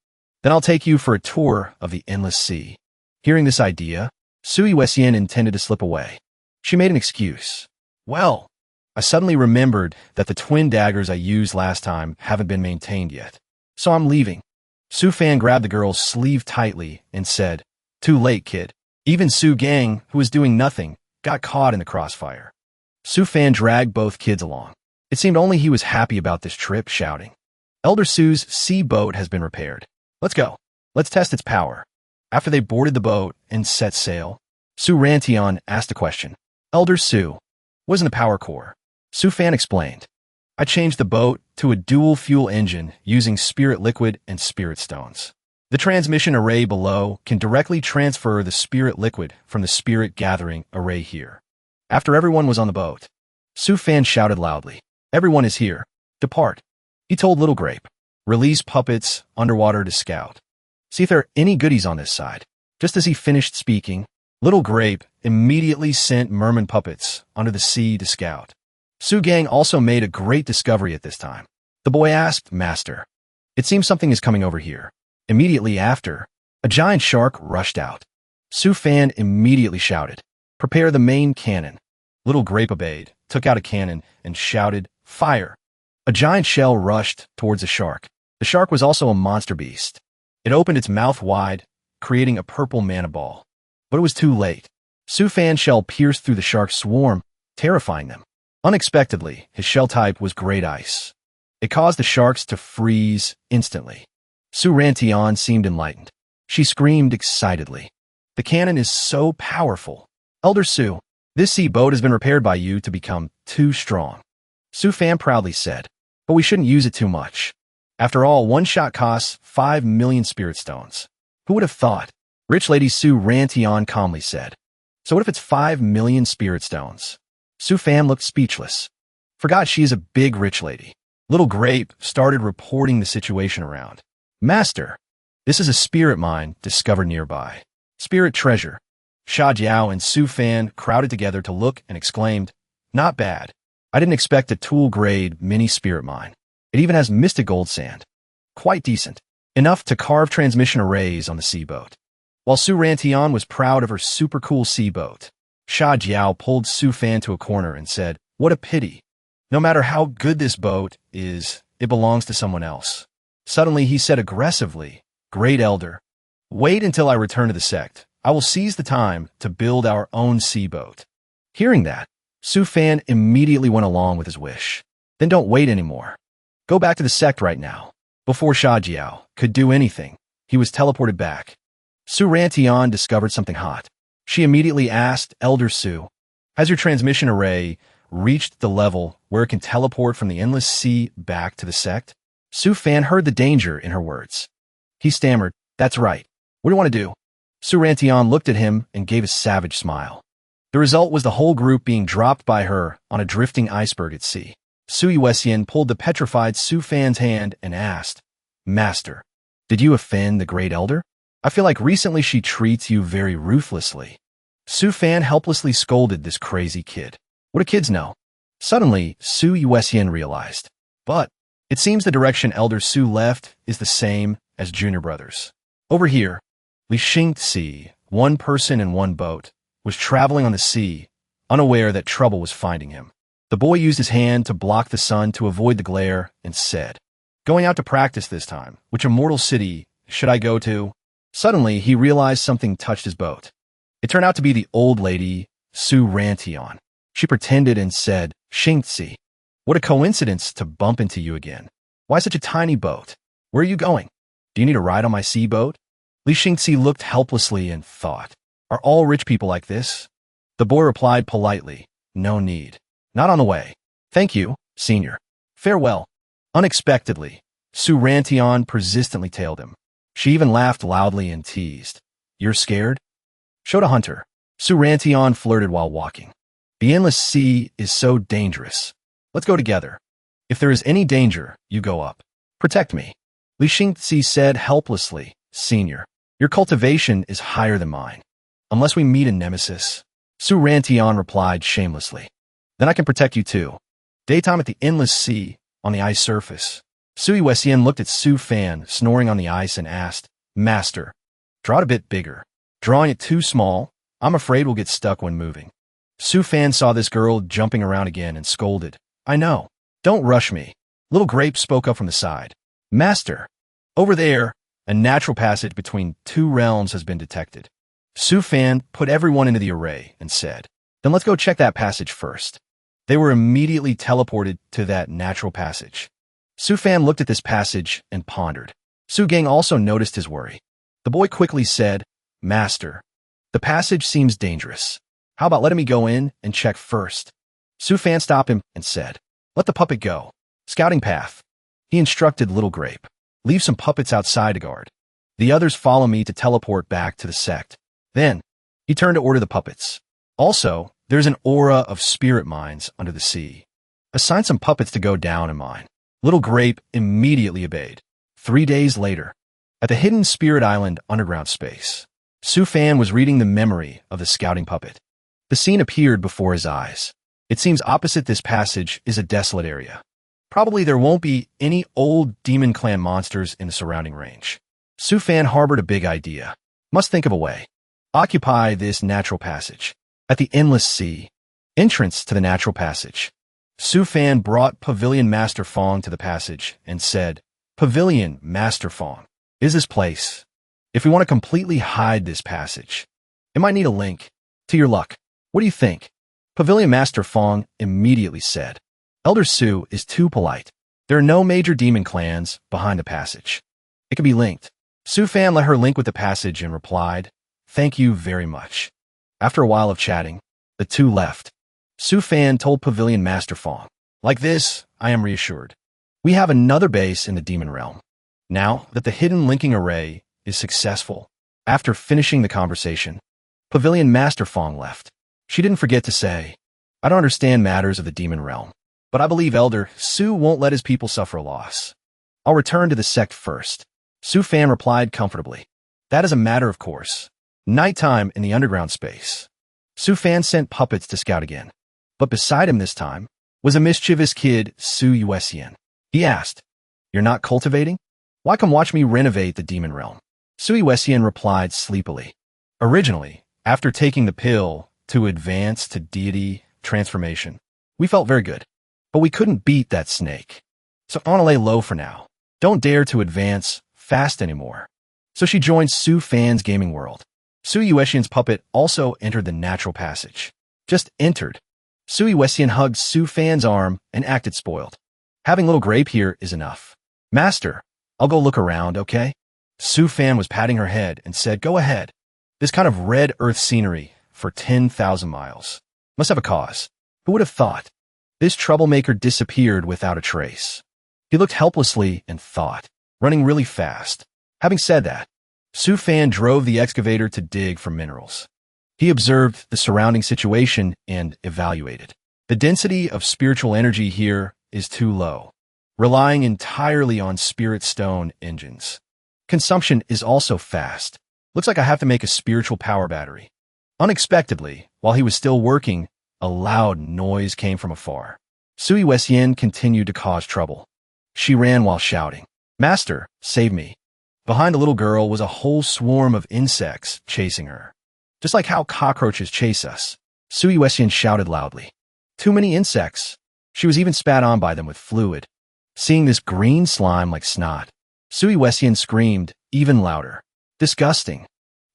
then I'll take you for a tour of the endless sea. Hearing this idea, Sui Wessian intended to slip away. She made an excuse. Well, I suddenly remembered that the twin daggers I used last time haven't been maintained yet. So I'm leaving. Su Fan grabbed the girl's sleeve tightly and said, Too late, kid. Even Su Gang, who was doing nothing, got caught in the crossfire. Su Fan dragged both kids along. It seemed only he was happy about this trip, shouting, Elder Su's sea boat has been repaired. Let's go. Let's test its power. After they boarded the boat and set sail, Su Rantion asked a question. Elder Su, what is in the power core? Su Fan explained. I changed the boat to a dual-fuel engine using spirit liquid and spirit stones. The transmission array below can directly transfer the spirit liquid from the spirit gathering array here. After everyone was on the boat, Su Fan shouted loudly, Everyone is here. Depart. He told Little Grape, Release puppets underwater to scout. See if there are any goodies on this side. Just as he finished speaking, Little Grape immediately sent merman puppets under the sea to scout. Su Gang also made a great discovery at this time. The boy asked, Master, it seems something is coming over here. Immediately after, a giant shark rushed out. Su Fan immediately shouted, Prepare the main cannon. Little Grape obeyed, took out a cannon, and shouted, "Fire!" A giant shell rushed towards the shark. The shark was also a monster beast. It opened its mouth wide, creating a purple mana ball. But it was too late. Su-Fan's shell pierced through the shark's swarm, terrifying them. Unexpectedly, his shell type was Great Ice. It caused the sharks to freeze instantly. Su Rantian seemed enlightened. She screamed excitedly. "The cannon is so powerful. Elder Su, this sea boat has been repaired by you to become too strong." Su-Fan proudly said, "But we shouldn't use it too much. After all, one shot costs 5 million spirit stones." "Who would have thought?" Rich Lady Su Rantian calmly said. "So what if it's 5 million spirit stones?" Su-Fan looked speechless. Forgot she is a big rich lady. Little Grape started reporting the situation around. "Master, this is a spirit mine discovered nearby. Spirit treasure." Sha Jiao and Su-Fan crowded together to look and exclaimed, "Not bad. I didn't expect a tool-grade mini spirit mine. It even has mystic gold sand. Quite decent. Enough to carve transmission arrays on the sea boat." While Su Rantian was proud of her super cool sea boat, Sha Jiao pulled Su-Fan to a corner and said, "What a pity. No matter how good this boat is, it belongs to someone else." Suddenly he said aggressively, "Great Elder, wait until I return to the sect. I will seize the time to build our own sea boat." Hearing that, Su-Fan immediately went along with his wish. "Then don't wait anymore. Go back to the sect right now." Before Sha Jiao could do anything, he was teleported back. Su Rantian discovered something hot. She immediately asked Elder Su, "Has your transmission array reached the level where it can teleport from the endless sea back to the sect?" Su-Fan heard the danger in her words. He stammered, "That's right. What do you want to do?" Su Rantian looked at him and gave a savage smile. The result was the whole group being dropped by her on a drifting iceberg at sea. Su Yuesian pulled the petrified Su-Fan's hand and asked, "Master, did you offend the Great Elder? I feel like recently she treats you very ruthlessly." Su-Fan helplessly scolded this crazy kid. What do kids know? Suddenly, Su Yuesian realized. But it seems the direction Elder Su left is the same as Junior Brothers. Over here, Li Xingzi, one person in one boat, was traveling on the sea, unaware that trouble was finding him. The boy used his hand to block the sun to avoid the glare and said, "Going out to practice this time. Which immortal city should I go to?" Suddenly, he realized something touched his boat. It turned out to be the old lady, Su Rantian. She pretended and said, "Xingzi, what a coincidence to bump into you again. Why such a tiny boat? Where are you going? Do you need a ride on my sea boat?" Li Xingzi looked helplessly and thought, "Are all rich people like this?" The boy replied politely, "No need. Not on the way. Thank you, senior. Farewell." Unexpectedly, Su Rantian persistently tailed him. She even laughed loudly and teased, "You're scared?" "Showed a hunter." Su Rantian flirted while walking. "The endless sea is so dangerous. Let's go together. If there is any danger, you go up. Protect me." Li Xingzi said helplessly, "Senior, your cultivation is higher than mine. Unless we meet a nemesis." Su Rantian replied shamelessly, "Then I can protect you too. Daytime at the endless sea, on the ice surface." Su Yuesian looked at Su-Fan snoring on the ice and asked, "Master, draw it a bit bigger. Drawing it too small, I'm afraid we'll get stuck when moving." Su-Fan saw this girl jumping around again and scolded, "I know. Don't rush me." Little Grape spoke up from the side. "Master, over there, a natural passage between two realms has been detected." Su-Fan put everyone into the array and said, "Then let's go check that passage first." They were immediately teleported to that natural passage. Su-Fan looked at this passage and pondered. Su-Gang also noticed his worry. The boy quickly said, "Master, the passage seems dangerous. How about letting me go in and check first?" Su-Fan stopped him and said, "Let the puppet go. Scouting path." He instructed Little Grape, "Leave some puppets outside to guard. The others follow me to teleport back to the sect." Then, he turned to order the puppets. "Also, there's an aura of spirit mines under the sea. Assign some puppets to go down in mine." Little Grape immediately obeyed. 3 days later, at the hidden Spirit Island underground space, Su-Fan was reading the memory of the scouting puppet. The scene appeared before his eyes. It seems opposite this passage is a desolate area. Probably there won't be any old Demon Clan monsters in the surrounding range. Su-Fan harbored a big idea. Must think of a way. Occupy this natural passage. At the endless sea, Entrance to the natural passage. Su Fan brought Pavilion Master Fong to the passage and said, Pavilion Master Fong, is this place? If we want to completely hide this passage, it might need a link. To your luck. What do you think? Pavilion Master Fong immediately said, Elder Su is too polite. There are no major demon clans behind the passage. It can be linked. Su Fan let her link with the passage and replied, Thank you very much. After a while of chatting, the two left. Su Fan told Pavilion Master Fong, Like this, I am reassured. We have another base in the demon realm. Now that the hidden linking array is successful. After finishing the conversation, Pavilion Master Fong left. She didn't forget to say, I don't understand matters of the demon realm, but I believe Elder Su won't let his people suffer a loss. I'll return to the sect first. Su Fan replied comfortably. That is a matter of course. Nighttime in the underground space. Su Fan sent puppets to scout again. But beside him this time was a mischievous kid, Su Yuesian. He asked, You're not cultivating? Why come watch me renovate the demon realm? Su Yuesian replied sleepily. Originally, after taking the pill to advance to deity transformation, we felt very good. But we couldn't beat that snake. So I want to lay low for now. Don't dare to advance fast anymore. So she joined Su Fan's gaming world. Su Yuesian's puppet also entered the natural passage. Just entered. Su Yuesian hugged Su Fan's arm and acted spoiled. Having little grape here is enough. Master, I'll go look around, okay? Su Fan was patting her head and said, Go ahead. This kind of red earth scenery for 10,000 miles. Must have a cause. Who would have thought? This troublemaker disappeared without a trace. He looked helplessly and thought, running really fast. Having said that, Su Fan drove the excavator to dig for minerals. He observed the surrounding situation and evaluated. The density of spiritual energy here is too low, relying entirely on spirit stone engines. Consumption is also fast. Looks like I have to make a spiritual power battery. Unexpectedly, while he was still working, a loud noise came from afar. Su Yuesian continued to cause trouble. She ran while shouting, Master, save me. Behind the little girl was a whole swarm of insects chasing her. Just like how cockroaches chase us, Su Yuesian shouted loudly. Too many insects. She was even spat on by them with fluid. Seeing this green slime like snot, Su Yuesian screamed even louder. Disgusting.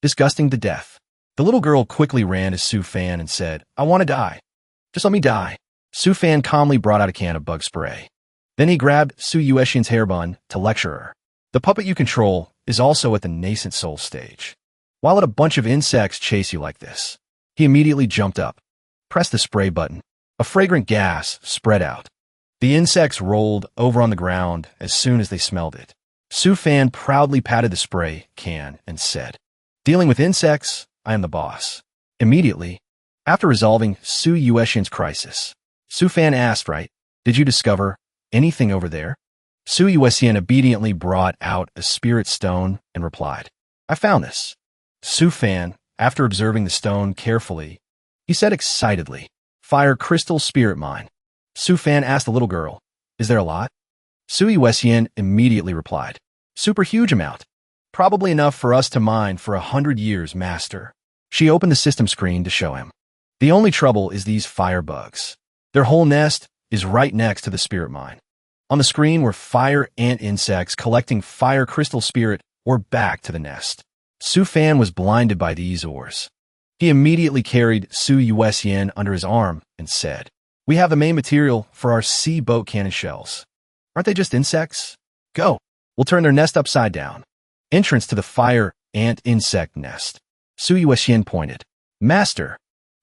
Disgusting to death. The little girl quickly ran to Su Fan and said, I want to die. Just let me die. Su Fan calmly brought out a can of bug spray. Then he grabbed Su Yuesian's hair bun to lecture her. The puppet you control is also at the nascent soul stage. Why let a bunch of insects chase you like this? He immediately jumped up, pressed the spray button. A fragrant gas spread out. The insects rolled over on the ground as soon as they smelled it. Su Fan proudly patted the spray can and said, Dealing with insects, I am the boss. Immediately, after resolving Su Yuesian's crisis, Su Fan asked, Right, did you discover anything over there? Su Yuesian obediently brought out a spirit stone and replied, I found this. Su Fan, after observing the stone carefully, he said excitedly, Fire crystal spirit mine. Su Fan asked the little girl, Is there a lot? Su Yuesian immediately replied, Super huge amount. Probably enough for us to mine for 100 years, master. She opened the system screen to show him. The only trouble is these fire bugs. Their whole nest is right next to the spirit mine. On the screen were fire ant insects collecting fire crystal spirit or back to the nest. Su Fan was blinded by these ores. He immediately carried Su Yuesian under his arm and said, We have the main material for our sea boat cannon shells. Aren't they just insects? Go. We'll turn their nest upside down. Entrance to the fire ant insect nest. Su Yuesian pointed. Master,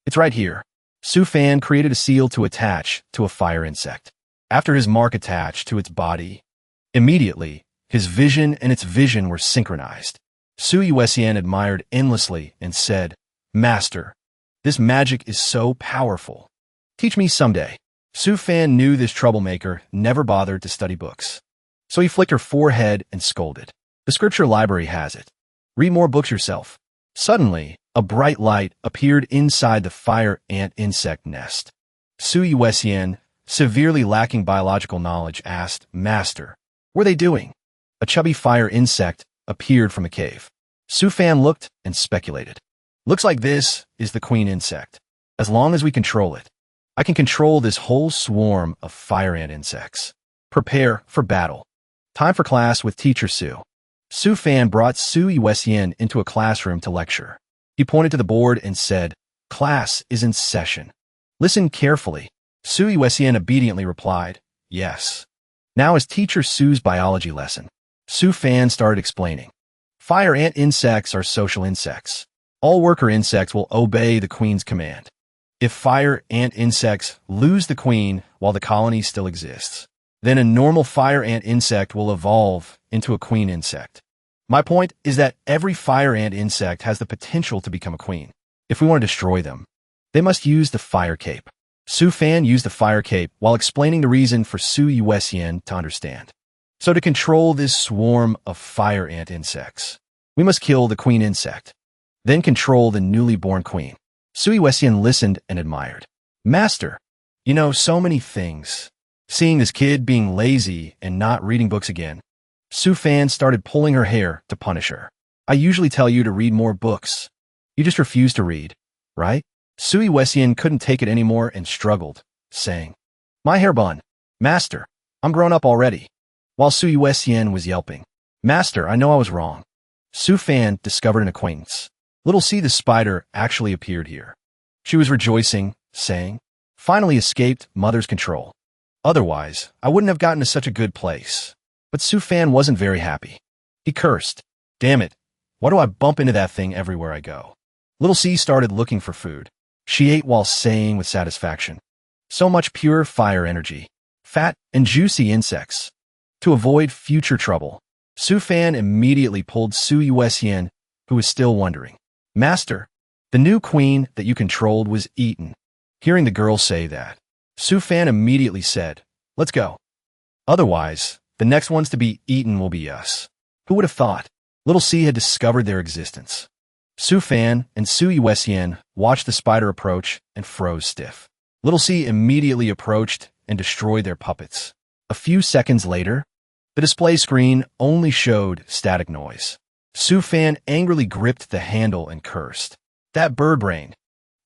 it's right here. Su Fan created a seal to attach to a fire insect. After his mark attached to its body, immediately, his vision and its vision were synchronized. Su Yuesian admired endlessly and said, Master, this magic is so powerful. Teach me someday. Su Fan knew this troublemaker never bothered to study books. So he flicked her forehead and scolded. The scripture library has it. Read more books yourself. Suddenly, a bright light appeared inside the fire ant insect nest. Su Yuesian, severely lacking biological knowledge, asked, Master, what are they doing? A chubby fire insect appeared from a cave. Su Fan looked and speculated. Looks like this is the queen insect. As long as we control it, I can control this whole swarm of fire ant insects. Prepare for battle. Time for class with teacher Su. Su Fan brought Su Yuesian into a classroom to lecture. He pointed to the board and said, "Class is in session. Listen carefully." Su Yuesian obediently replied, "Yes." Now is teacher Su's biology lesson. Su Fan started explaining. Fire ant insects are social insects. All worker insects will obey the queen's command. If fire ant insects lose the queen while the colony still exists, then a normal fire ant insect will evolve into a queen insect. My point is that every fire ant insect has the potential to become a queen. If we want to destroy them, they must use the fire cape. Su Fan used the fire cape while explaining the reason for Su Yuesian to understand. So to control this swarm of fire ant insects, we must kill the queen insect, then control the newly born queen. Su Yuesian listened and admired. Master, you know so many things. Seeing this kid being lazy and not reading books again, Su Fan started pulling her hair to punish her. I usually tell you to read more books. You just refuse to read, right? Su Yuesian couldn't take it anymore and struggled, saying, "My hair bun. Master, I'm grown up already." While Su Yuesian was yelping, "Master, I know I was wrong." Su Fan discovered an acquaintance. Little C the spider actually appeared here. She was rejoicing, saying, "Finally escaped mother's control. Otherwise, I wouldn't have gotten to such a good place." But Su Fan wasn't very happy. He cursed. "Damn it, why do I bump into that thing everywhere I go?" Little C started looking for food. She ate while saying with satisfaction, "So much pure fire energy, fat and juicy insects." To avoid future trouble, Su Fan immediately pulled Su Yuesian, who was still wondering. "Master, the new queen that you controlled was eaten." Hearing the girl say that, Su Fan immediately said, "Let's go. Otherwise, the next ones to be eaten will be us." Who would have thought? Little C had discovered their existence. Su Fan and Su Yuesian watched the spider approach and froze stiff. Little C immediately approached and destroyed their puppets. A few seconds later, the display screen only showed static noise. Su Fan angrily gripped the handle and cursed. That bird brain.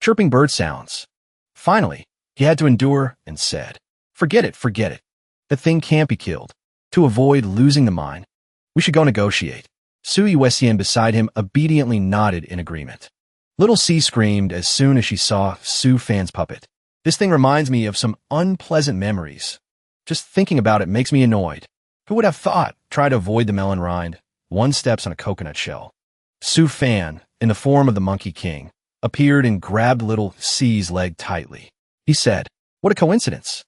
Chirping bird sounds. Finally, he had to endure and said, forget it. The thing can't be killed. To avoid losing the mine, we should go negotiate." Su Yuesian beside him obediently nodded in agreement. Little C screamed as soon as she saw Su Fan's puppet. "This thing reminds me of some unpleasant memories. Just thinking about it makes me annoyed. Who would have thought? Try to avoid the melon rind. One steps on a coconut shell." Su Fan, in the form of the Monkey King, appeared and grabbed Little C's leg tightly. He said, "What a coincidence.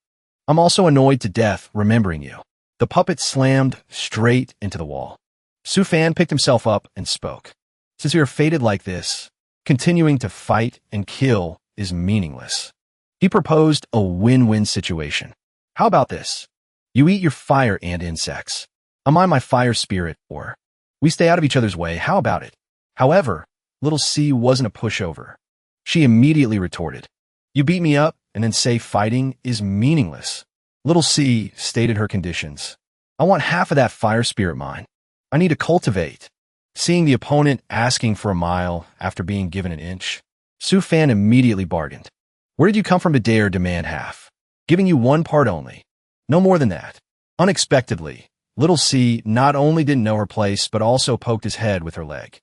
I'm also annoyed to death remembering you." The puppet slammed straight into the wall. Su Fan picked himself up and spoke. "Since we are fated like this, continuing to fight and kill is meaningless." He proposed a win-win situation. "How about this? You eat your fire ant insects. I mind my fire spirit, or we stay out of each other's way. How about it?" However, Little C wasn't a pushover. She immediately retorted, "You beat me up and then say fighting is meaningless." Little C stated her conditions. "I want half of that fire spirit mine. I need to cultivate." Seeing the opponent asking for a mile after being given an inch, Su Fan immediately bargained. "Where did you come from to dare demand half? Giving you one part only. No more than that." Unexpectedly, Little C not only didn't know her place, but also poked his head with her leg,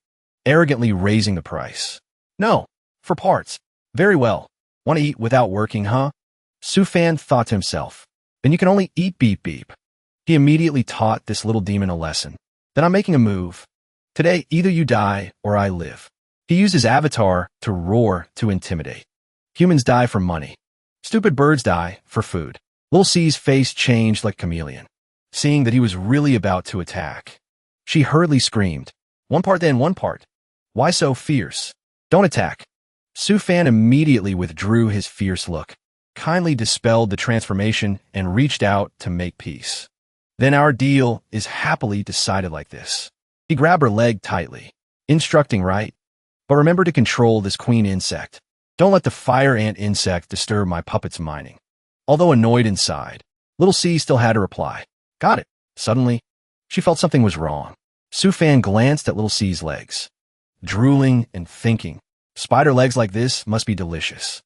arrogantly raising the price. "No, for parts. Very well. Want to eat without working, huh?" Su Fan thought to himself. "Then you can only eat beep beep." He immediately taught this little demon a lesson. "Then I'm making a move. Today, either you die or I live." He used his avatar to roar to intimidate. Humans die for money. Stupid birds die for food. Little C's face changed like a chameleon. Seeing that he was really about to attack, she hurriedly screamed, "One part then one part. Why so fierce? Don't attack." Su Fan immediately withdrew his fierce look, kindly dispelled the transformation, and reached out to make peace. "Then our deal is happily decided like this." He grabbed her leg tightly, instructing right. "But remember to control this queen insect. Don't let the fire ant insect disturb my puppet's mining." Although annoyed inside, Little C still had to reply, "Got it." Suddenly, she felt something was wrong. Su Fan glanced at Little C's legs, drooling and thinking, spider legs like this must be delicious.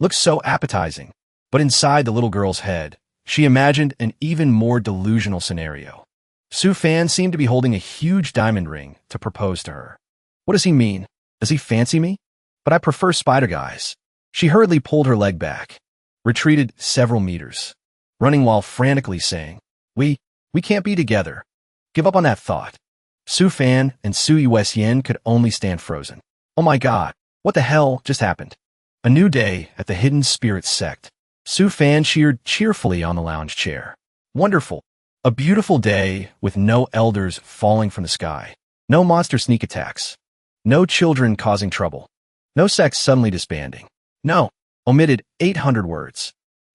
Looks so appetizing. But inside the little girl's head, she imagined an even more delusional scenario. Su Fan seemed to be holding a huge diamond ring to propose to her. What does he mean? Does he fancy me? But I prefer spider guys. She hurriedly pulled her leg back, retreated several meters, running while frantically saying, We can't be together. Give up on that thought. Su Fan and Su Yuesyen could only stand frozen. Oh my god, what the hell just happened? A new day at the Hidden Spirit Sect. Su Fan cheered cheerfully on the lounge chair. Wonderful. A beautiful day with no elders falling from the sky. No monster sneak attacks. No children causing trouble. No sects suddenly disbanding. No. Omitted 800 words.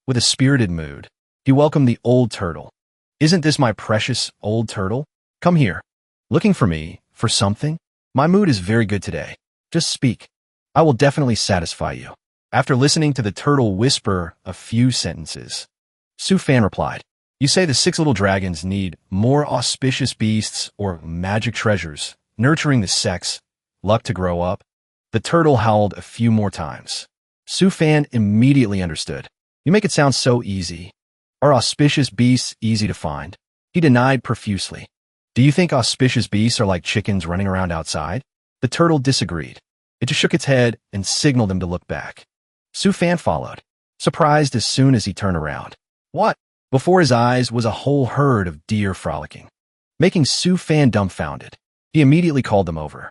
With a spirited mood, he welcomed the old turtle. Isn't this my precious old turtle? Come here. Looking for me? For something? My mood is very good today. Just speak. I will definitely satisfy you. After listening to the turtle whisper a few sentences, Su Fan replied, You say the 6 little dragons need more auspicious beasts or magic treasures, nurturing the sex, luck to grow up? The turtle howled a few more times. Su Fan immediately understood. You make it sound so easy. Are auspicious beasts easy to find? He denied profusely. Do you think auspicious beasts are like chickens running around outside? The turtle disagreed. It just shook its head and signaled him to look back. Su Fan followed, surprised as soon as he turned around. What? Before his eyes was a whole herd of deer frolicking, making Su Fan dumbfounded. He immediately called them over,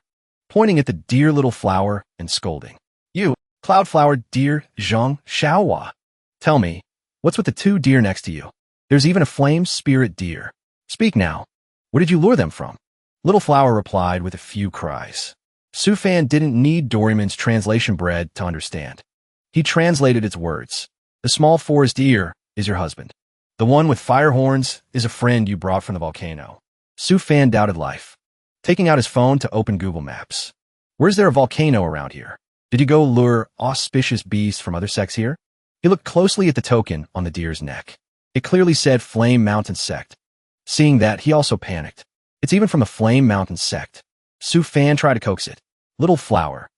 pointing at the dear little flower and scolding. You, cloudflower deer Zhang Xiaohua. Tell me, what's with the 2 deer next to you? There's even a flame spirit deer. Speak now. Where did you lure them from? Little flower replied with a few cries. Su Fan didn't need Doraemon's translation bread to understand. He translated its words. The small forest deer is your husband. The one with fire horns is a friend you brought from the volcano. Su Fan doubted life, taking out his phone to open Google Maps. Where's there a volcano around here? Did you go lure auspicious beasts from other sects here? He looked closely at the token on the deer's neck. It clearly said Flame Mountain Sect. Seeing that, he also panicked. It's even from the Flame Mountain Sect. Su Fan tried to coax it. Little flower,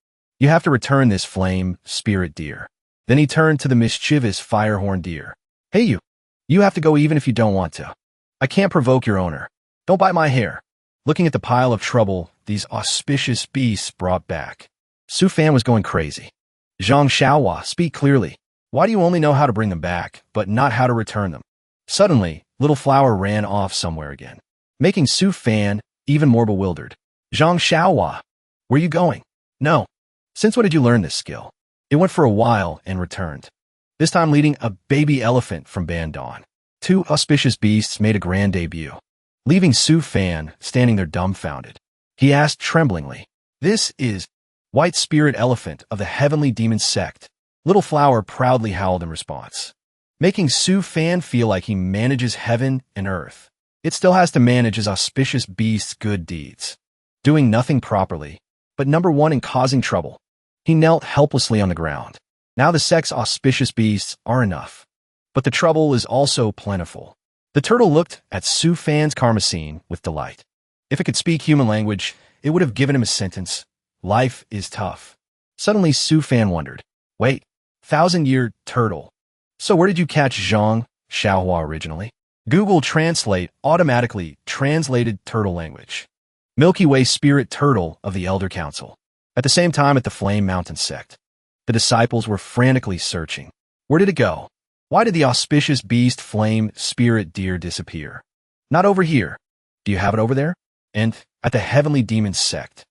you have to return this flame spirit deer. Then he turned to the mischievous firehorn deer. Hey you. You have to go even if you don't want to. I can't provoke your owner. Don't bite my hair. Looking at the pile of trouble these auspicious beasts brought back, Su Fan was going crazy. Zhang Xiaohua, speak clearly. Why do you only know how to bring them back, but not how to return them? Suddenly, Little Flower ran off somewhere again, making Su Fan even more bewildered. Zhang Xiaohua, where are you going? No. Since when did you learn this skill? It went for a while and returned, this time leading a baby elephant from Bandon. 2 auspicious beasts made a grand debut, leaving Su Fan standing there dumbfounded. He asked tremblingly, This is White Spirit Elephant of the Heavenly Demon Sect. Little Flower proudly howled in response, making Su Fan feel like he manages heaven and earth. It still has to manage his auspicious beast's good deeds, doing nothing properly, but number 1 in causing trouble. He knelt helplessly on the ground. Now the sect's auspicious beasts are enough, but the trouble is also plentiful. The turtle looked at Su Fan's karmasine with delight. If it could speak human language, it would have given him a sentence. Life is tough. Suddenly Su Fan wondered, wait, 1,000-year turtle. So where did you catch Zhang Xiaohua originally? Google Translate automatically translated turtle language. Milky Way spirit turtle of the Elder Council. At the same time at the Flame Mountain Sect, the disciples were frantically searching. Where did it go? Why did the auspicious beast flame spirit deer disappear? Not over here. Do you have it over there? And at the Heavenly Demon Sect.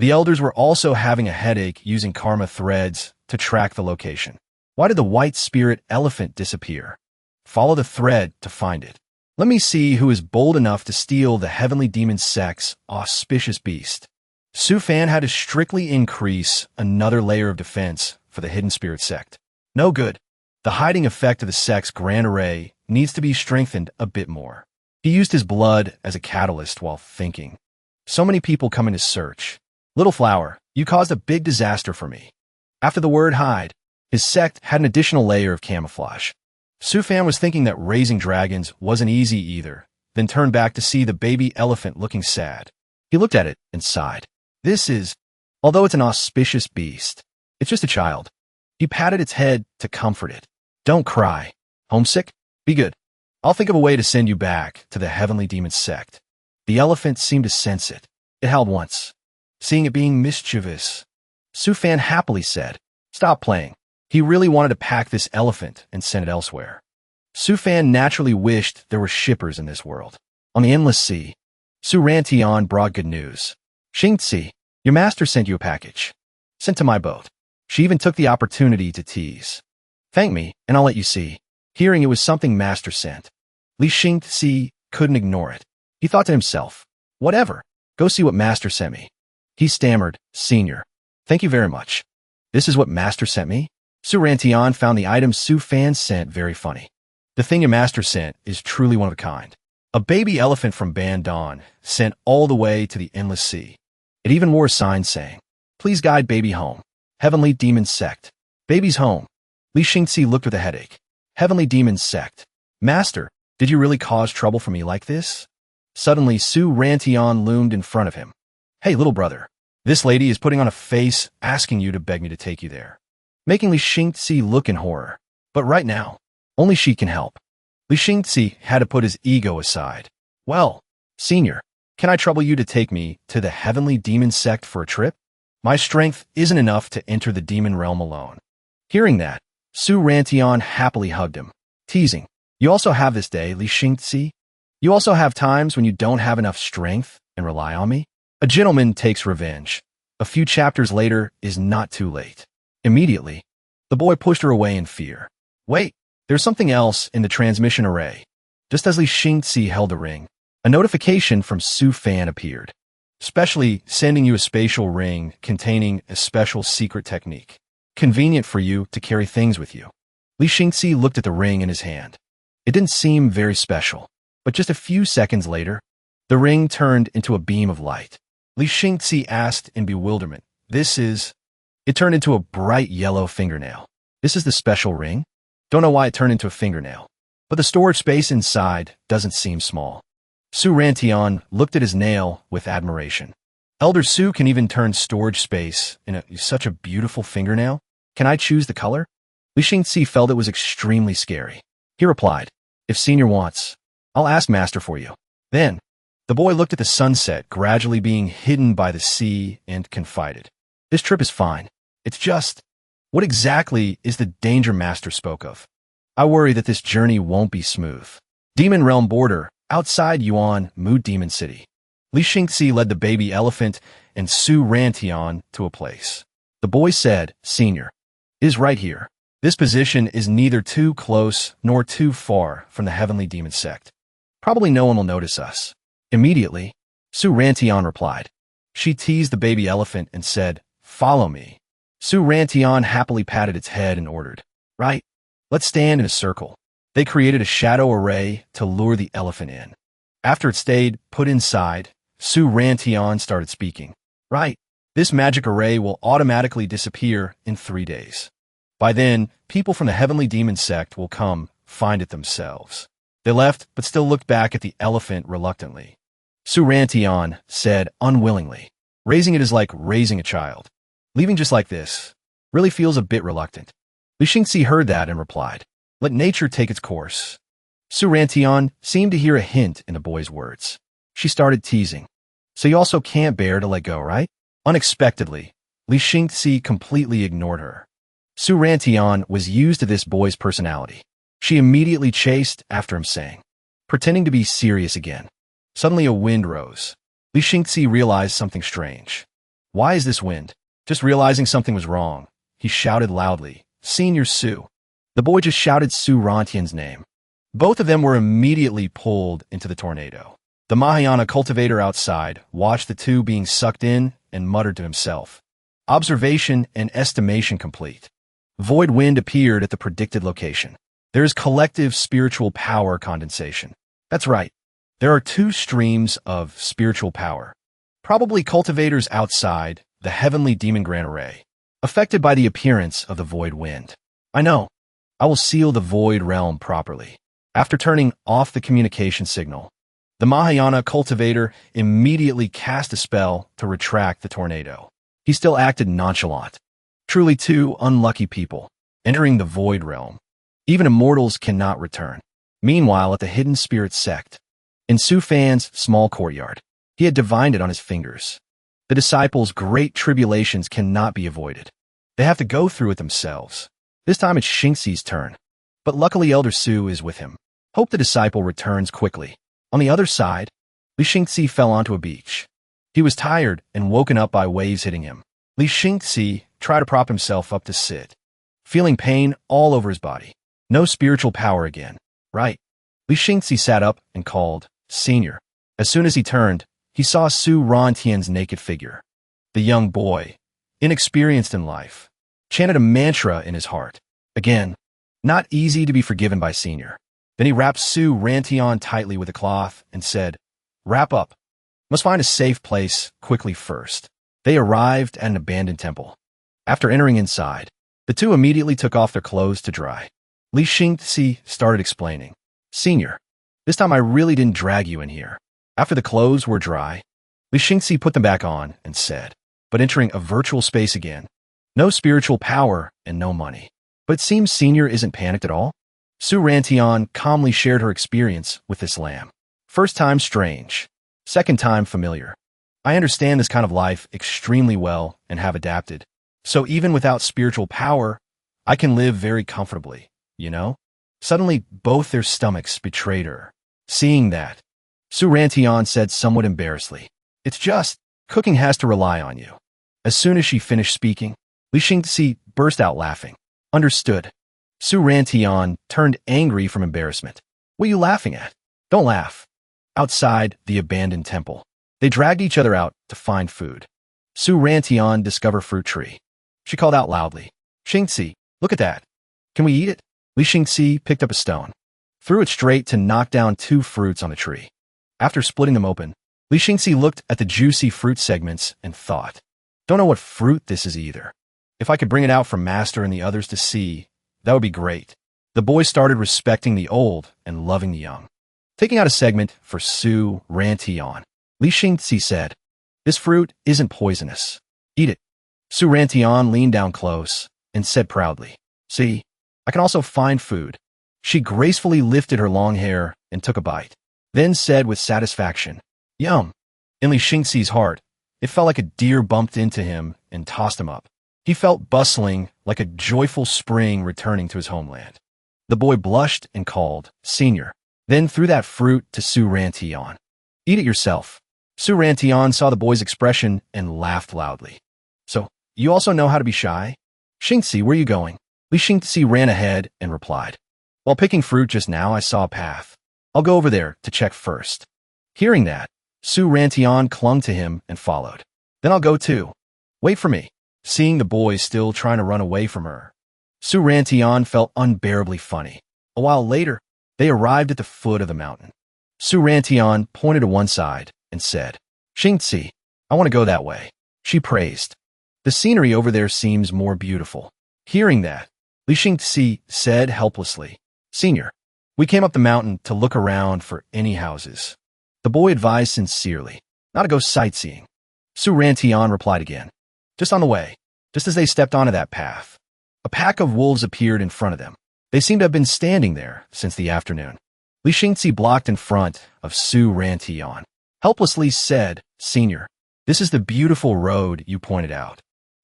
The elders were also having a headache using karma threads to track the location. Why did the white spirit elephant disappear? Follow the thread to find it. Let me see who is bold enough to steal the Heavenly Demon Sect's auspicious beast. Su Fan had to strictly increase another layer of defense for the Hidden Spirit Sect. No good. The hiding effect of the sect's grand array needs to be strengthened a bit more. He used his blood as a catalyst while thinking. So many people come in his search. Little Flower, you caused a big disaster for me. After the word hide, his sect had an additional layer of camouflage. Su Fan was thinking that raising dragons wasn't easy either, then turned back to see the baby elephant looking sad. He looked at it and sighed. Although it's an auspicious beast, it's just a child. He patted its head to comfort it. Don't cry. Homesick? Be good. I'll think of a way to send you back to the heavenly demon sect. The elephant seemed to sense it. It howled once, seeing it being mischievous. Sufan happily said, "Stop playing." He really wanted to pack this elephant and send it elsewhere. Sufan naturally wished there were shippers in this world. On the endless sea, Su Rantian brought good news. "Xingzi, your master sent you a package. Sent to my boat." She even took the opportunity to tease. "Thank me, and I'll let you see." Hearing it was something master sent, Li Xingzi couldn't ignore it. He thought to himself, "Whatever, go see what master sent me." He stammered, "Senior, thank you very much. This is what master sent me?" Su Rantian found the item Su Fan sent very funny. "The thing your master sent is truly one of a kind. A baby elephant from Bandon, sent all the way to the endless sea. It even wore a sign saying, 'Please guide baby home. Heavenly Demon Sect.' Baby's home." Li Xingzi looked with a headache. "Heavenly Demon Sect. Master, did you really cause trouble for me like this?" Suddenly, Su Rantian loomed in front of him. "Hey, little brother, this lady is putting on a face asking you to beg me to take you there," making Li Xingzi look in horror. But right now, only she can help. Li Xingzi had to put his ego aside. "Well, Senior, can I trouble you to take me to the Heavenly Demon Sect for a trip? My strength isn't enough to enter the demon realm alone." Hearing that, Su Rantian happily hugged him, teasing, "You also have this day, Li Xingzi. You also have times when you don't have enough strength and rely on me." A gentleman takes revenge. A few chapters later is not too late. Immediately, the boy pushed her away in fear. "Wait, there's something else in the transmission array." Just as Li Xingzi held the ring, a notification from Su Fan appeared. "Specially sending you a spatial ring containing a special secret technique. Convenient for you to carry things with you." Li Xingzi looked at the ring in his hand. It didn't seem very special, but just a few seconds later, the ring turned into a beam of light. Li Xingzi asked in bewilderment, "This is—" It turned into a bright yellow fingernail. "This is the special ring?" Don't know why it turned into a fingernail, but the storage space inside doesn't seem small. Su Rantian looked at his nail with admiration. "Elder Su can even turn storage space into such a beautiful fingernail. Can I choose the color?" Li Xingzi felt it was extremely scary. He replied, "If Senior wants, I'll ask Master for you." Then, the boy looked at the sunset gradually being hidden by the sea and confided, "This trip is fine. It's just, what exactly is the danger Master spoke of? I worry that this journey won't be smooth." Demon Realm border, outside Yuan, Mu Demon City. Li Xingzi led the baby elephant and Su Rantian to a place. The boy said, "Senior, it is right here. This position is neither too close nor too far from the Heavenly Demon Sect. Probably no one will notice us." Immediately, Su Rantian replied. She teased the baby elephant and said, "Follow me." Su Rantian happily patted its head and ordered, "Right, let's stand in a circle." They created a shadow array to lure the elephant in. After it stayed put inside, Su Rantian started speaking. "Right, this magic array will automatically disappear in 3 days. By then, people from the Heavenly Demon Sect will come find it themselves." They left, but still looked back at the elephant reluctantly. Su Rantian said unwillingly, "Raising it is like raising a child. Leaving just like this really feels a bit reluctant." Li Xingzi heard that and replied, "Let nature take its course." Su Rantian seemed to hear a hint in the boy's words. She started teasing. "So you also can't bear to let go, right?" Unexpectedly, Li Xingzi completely ignored her. Su Rantian was used to this boy's personality. She immediately chased after him, saying, pretending to be serious again. Suddenly a wind rose. Li Xingzi realized something strange. "Why is this wind?" Just realizing something was wrong, he shouted loudly, "Senior Su." The boy just shouted Su Rantian's name. Both of them were immediately pulled into the tornado. The Mahayana cultivator outside watched the two being sucked in and muttered to himself, "Observation and estimation complete." Void wind appeared at the predicted location. There is collective spiritual power condensation. That's right. There are 2 streams of spiritual power. Probably cultivators outside the Heavenly Demon Grand Array, affected by the appearance of the void wind. I know. I will seal the void realm properly. After turning off the communication signal, the Mahayana cultivator immediately cast a spell to retract the tornado. He still acted nonchalant. Truly 2 unlucky people, entering the void realm. Even immortals cannot return. Meanwhile, at the hidden spirit sect, in Su Fan's small courtyard, he had divined it on his fingers. The disciples' great tribulations cannot be avoided. They have to go through it themselves. This time it's Xingxi's turn. But luckily Elder Su is with him. Hope the disciple returns quickly. On the other side, Li Xingxi fell onto a beach. He was tired and woken up by waves hitting him. Li Xingxi tried to prop himself up to sit, feeling pain all over his body. No spiritual power again, right? Li Xingxi sat up and called, "Senior." As soon as he turned, he saw Su Rantian's naked figure. The young boy, inexperienced in life, chanted a mantra in his heart. Again, not easy to be forgiven by Senior. Then he wrapped Su Rantian tightly with a cloth and said, "Wrap up. Must find a safe place quickly first." They arrived at an abandoned temple. After entering inside, the two immediately took off their clothes to dry. Li Xingxi started explaining, "Senior, this time I really didn't drag you in here." After the clothes were dry, Li Xingxi put them back on and said, but entering a virtual space again, "No spiritual power and no money." But it seems Senior isn't panicked at all. Su Rantian calmly shared her experience with this lamb. First time strange, second time familiar. I understand this kind of life extremely well and have adapted. So even without spiritual power, I can live very comfortably, you know? Suddenly, both their stomachs betrayed her. Seeing that, Su Rantian said somewhat embarrassedly, "It's just, cooking has to rely on you." As soon as she finished speaking, Li Xingxi burst out laughing. Understood. Su Rantian turned angry from embarrassment. "What are you laughing at? Don't laugh." Outside the abandoned temple, they dragged each other out to find food. Su Rantian discovered fruit tree. She called out loudly, "Xingxi, look at that. Can we eat it?" Li Xingxi picked up a stone, threw it straight to knock down 2 fruits on the tree. After splitting them open, Li Xingxi looked at the juicy fruit segments and thought, "Don't know what fruit this is either. If I could bring it out for Master and the others to see, that would be great." The boy started respecting the old and loving the young. Taking out a segment for Su Rantian, Li Xingxi said, "This fruit isn't poisonous. Eat it." Su Rantian leaned down close and said proudly, "See, I can also find food." She gracefully lifted her long hair and took a bite, then said with satisfaction, "Yum." In Li Xingxi's heart, it felt like a deer bumped into him and tossed him up. He felt bustling like a joyful spring returning to his homeland. The boy blushed and called, "Senior," then threw that fruit to Su Rantian. "Eat it yourself." Su Rantian saw the boy's expression and laughed loudly. "So, you also know how to be shy?" "Xingxi, where are you going?" Li Xingxi ran ahead and replied, "While picking fruit just now, I saw a path. I'll go over there to check first." Hearing that, Su Rantian clung to him and followed. "Then I'll go too. Wait for me." Seeing the boy still trying to run away from her, Su Rantian felt unbearably funny. A while later, they arrived at the foot of the mountain. Su Rantian pointed to one side and said, "Xingxi, I want to go that way." She praised, "The scenery over there seems more beautiful." Hearing that, Li Xingxi said helplessly, "Senior, we came up the mountain to look around for any houses." The boy advised sincerely, not to go sightseeing. Su Rantian replied again, "Just on the way." Just as they stepped onto that path, a pack of wolves appeared in front of them. They seemed to have been standing there since the afternoon. Li Xingxi blocked in front of Su Rantian, helplessly said, "Senior, this is the beautiful road you pointed out."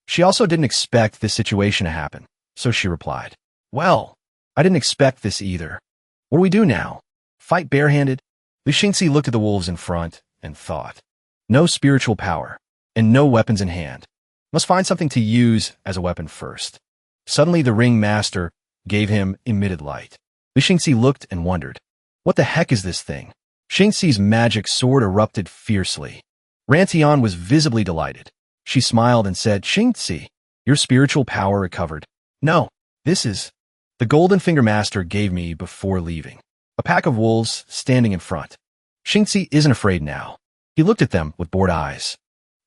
She also didn't expect this situation to happen, so she replied, "Well, I didn't expect this either. What do we do now? Fight barehanded?" Li Xingxi looked at the wolves in front and thought, no spiritual power and no weapons in hand. Must find something to use as a weapon first. Suddenly the ring master gave him emitted light. Li Xingxi looked and wondered, what the heck is this thing? Xingxi's magic sword erupted fiercely. Rantian was visibly delighted. She smiled and said, "Xingxi, your spiritual power recovered." "No, this is the golden finger master gave me before leaving." A pack of wolves standing in front. Xingxi isn't afraid now. He looked at them with bored eyes.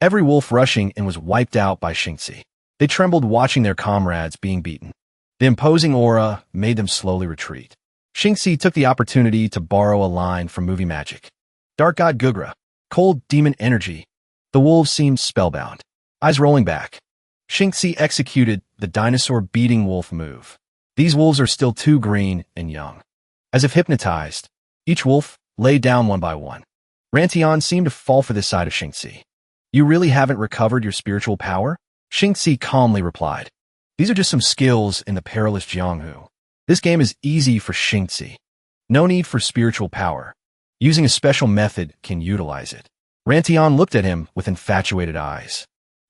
Every wolf rushing and was wiped out by Xingxi. They trembled watching their comrades being beaten. The imposing aura made them slowly retreat. Xingxi took the opportunity to borrow a line from movie magic. "Dark God Gugra, cold demon energy." The wolves seemed spellbound, eyes rolling back. Xingxi executed the dinosaur beating wolf move. These wolves are still too green and young. As if hypnotized, each wolf lay down one by one. Rantion seemed to fall for this side of Xingzi. You really haven't recovered your spiritual power? Xingzi calmly replied. These are just some skills in the perilous Jianghu. This game is easy for Xingzi. No need for spiritual power. Using a special method can utilize it. Rantion looked at him with infatuated eyes.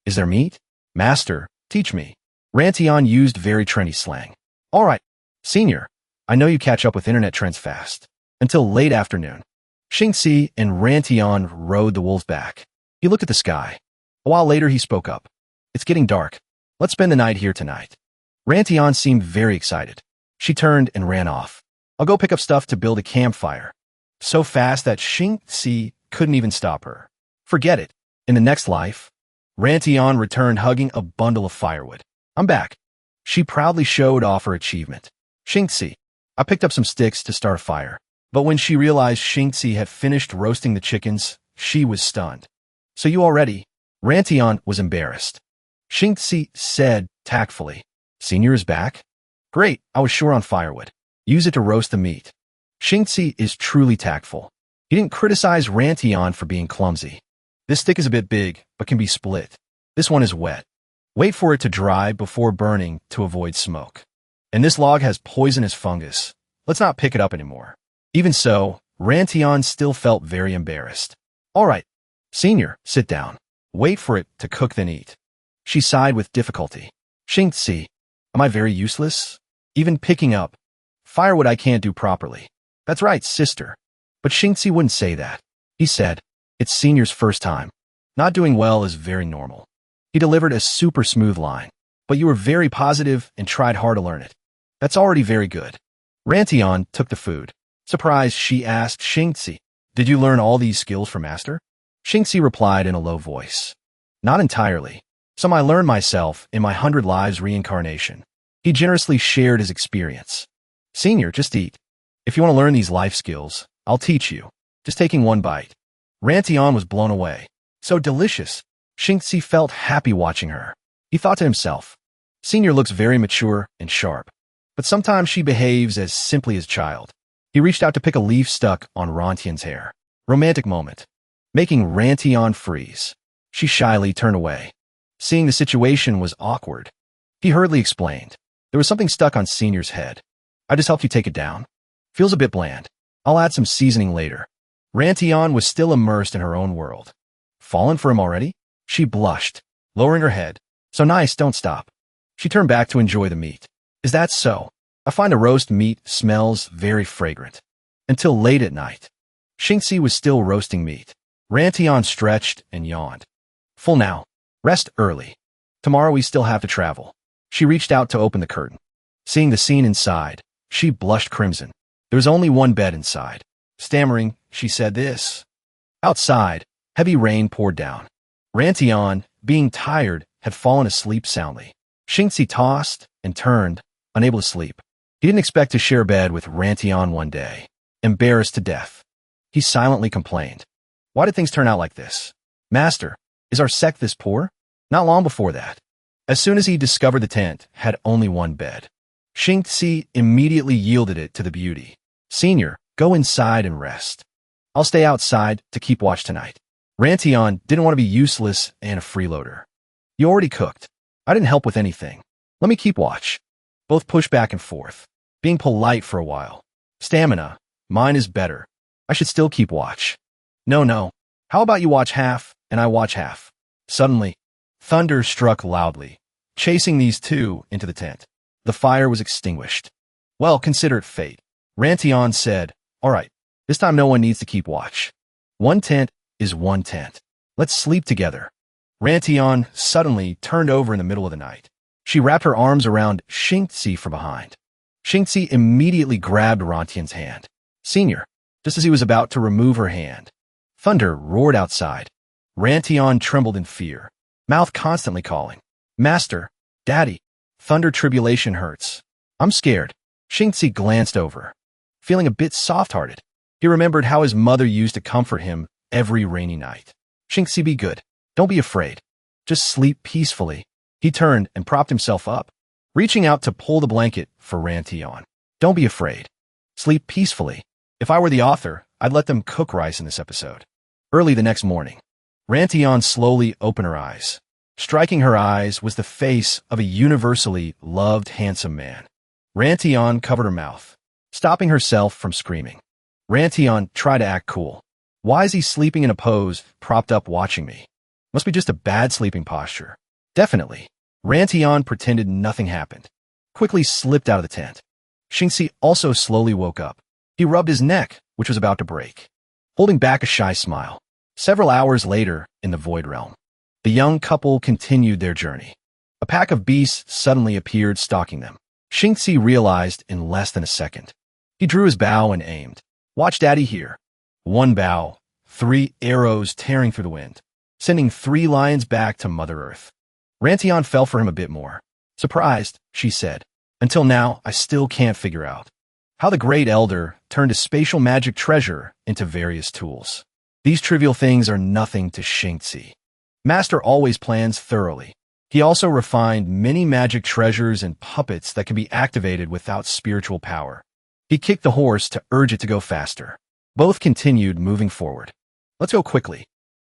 Is there meat? Master, teach me. Rantion used very trendy slang. All right, senior, I know you catch up with internet trends fast. Until late afternoon. Xingzi and Rantion rode the wolves back. He looked at the sky. A while later he spoke up. It's getting dark. Let's spend the night here tonight. Rantion seemed very excited. She turned and ran off. I'll go pick up stuff to build a campfire. So fast that Xingzi couldn't even stop her. Forget it. In the next life, Rantion returned hugging a bundle of firewood. I'm back. She proudly showed off her achievement. Xingzi, I picked up some sticks to start a fire. But when she realized Xingzi had finished roasting the chickens, she was stunned. So you already? Rantion was embarrassed. Xingzi said tactfully. Senior is back? Great, I was short on firewood. Use it to roast the meat. Xingzi is truly tactful. He didn't criticize Rantion for being clumsy. This stick is a bit big, but can be split. This one is wet. Wait for it to dry before burning to avoid smoke. And this log has poisonous fungus. Let's not pick it up anymore. Even so, Rantion still felt very embarrassed. All right, senior, sit down. Wait for it to cook then eat. She sighed with difficulty. Xingzi, am I very useless? Even picking up firewood I can't do properly. That's right, sister. But Xingzi wouldn't say that. He said, it's senior's first time. Not doing well is very normal. He delivered a super smooth line. But you were very positive and tried hard to learn it. That's already very good. Rantion took the food. Surprised, she asked Xingzi, did you learn all these skills from Master? Xingzi replied in a low voice. Not entirely. Some I learned myself in my 100 Lives reincarnation. He generously shared his experience. Senior, just eat. If you want to learn these life skills, I'll teach you. Just taking one bite. Rantion was blown away. So delicious. Xingzi felt happy watching her. He thought to himself, Senior looks very mature and sharp, but sometimes she behaves as simply as child. He reached out to pick a leaf stuck on Rantion's hair. Romantic moment. Making Rantion freeze. She shyly turned away. Seeing the situation was awkward, he hurriedly explained. There was something stuck on Senior's head. I just helped you take it down. Feels a bit bland. I'll add some seasoning later. Rantion was still immersed in her own world. Fallen for him already? She blushed, lowering her head. So nice, don't stop. She turned back to enjoy the meat. Is that so? I find the roast meat smells very fragrant. Until late at night. Xingzi was still roasting meat. Rantion stretched and yawned. Full now. Rest early. Tomorrow we still have to travel. She reached out to open the curtain. Seeing the scene inside, she blushed crimson. There was only one bed inside. Stammering, she said this. Outside, heavy rain poured down. Rantion, being tired, had fallen asleep soundly. Xingzi tossed and turned, unable to sleep. He didn't expect to share a bed with Rantion one day. Embarrassed to death. He silently complained. Why did things turn out like this? Master, is our sect this poor? Not long before that. As soon as he discovered the tent had only one bed, Xingzi immediately yielded it to the beauty. Senior, go inside and rest. I'll stay outside to keep watch tonight. Rantion didn't want to be useless and a freeloader. You already cooked. I didn't help with anything. Let me keep watch. Both pushed back and forth, being polite for a while. Stamina, mine is better. I should still keep watch. No. How about you watch half and I watch half? Suddenly, thunder struck loudly, chasing these two into the tent. The fire was extinguished. Well, consider it fate. Rantion said, all right, this time no one needs to keep watch. One tent is one tent. Let's sleep together. Rantion suddenly turned over in the middle of the night. She wrapped her arms around Xingzi from behind. Xingzi immediately grabbed Rantion's hand. Senior, just as he was about to remove her hand. Thunder roared outside. Rantion trembled in fear, mouth constantly calling. Master, Daddy, thunder tribulation hurts. I'm scared. Xingzi glanced over. Feeling a bit soft-hearted, he remembered how his mother used to comfort him every rainy night. Xingzi, be good. Don't be afraid. Just sleep peacefully. He turned and propped himself up. reaching out to pull the blanket for Rantion. Don't be afraid. Sleep peacefully. If I were the author, I'd let them cook rice in this episode. Early the next morning, Rantion slowly opened her eyes. Striking her eyes was the face of a universally loved handsome man. Rantion covered her mouth, stopping herself from screaming. Rantion tried to act cool. Why is he sleeping in a pose, propped up watching me? Must be just a bad sleeping posture. Definitely. Rantion pretended nothing happened. Quickly slipped out of the tent. Xingxi also slowly woke up. He rubbed his neck, which was about to break, holding back a shy smile. Several hours later, in the Void Realm, the young couple continued their journey. A pack of beasts suddenly appeared stalking them. Xingxi realized in less than a second. He drew his bow and aimed. Watch Daddy here. One bow, 3 arrows tearing through the wind, sending 3 lions back to Mother Earth. Rantion fell for him a bit more. Surprised, she said. Until now, I still can't figure out how the Great Elder turned a spatial magic treasure into various tools. These trivial things are nothing to Xingxi. Master always plans thoroughly. He also refined many magic treasures and puppets that can be activated without spiritual power. He kicked the horse to urge it to go faster. Both continued moving forward. Let's go quickly.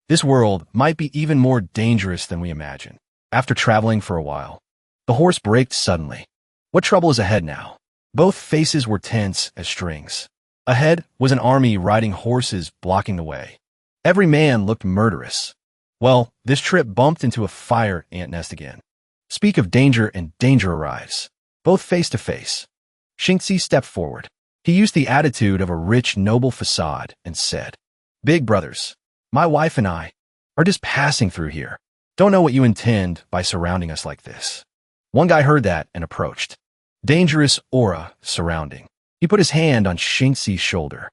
This world might be even more dangerous than we imagine. After traveling for a while, the horse braked suddenly. What trouble is ahead now? Both faces were tense as strings. Ahead was an army riding horses blocking the way. Every man looked murderous. Well, this trip bumped into a fire ant nest again. Speak of danger and danger arrives. Both face to face. Xingxi stepped forward. He used the attitude of a rich, noble facade and said, Big brothers, my wife and I are just passing through here. Don't know what you intend by surrounding us like this. One guy heard that and approached. Dangerous aura surrounding. He put his hand on Xingxi's shoulder,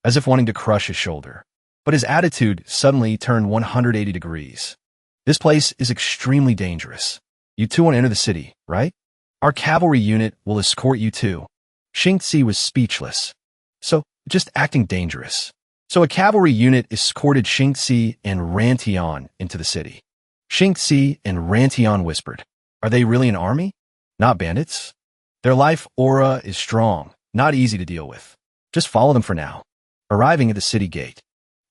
as if wanting to crush his shoulder. But his attitude suddenly turned 180 degrees. This place is extremely dangerous. You two want to enter the city, right? Our cavalry unit will escort you too. Xingxi was speechless. So, just acting dangerous. So a cavalry unit escorted Xingxi and Rantion into the city. Xingxi and Rantion whispered, Are they really an army? Not bandits? Their life aura is strong, not easy to deal with. Just follow them for now. Arriving at the city gate,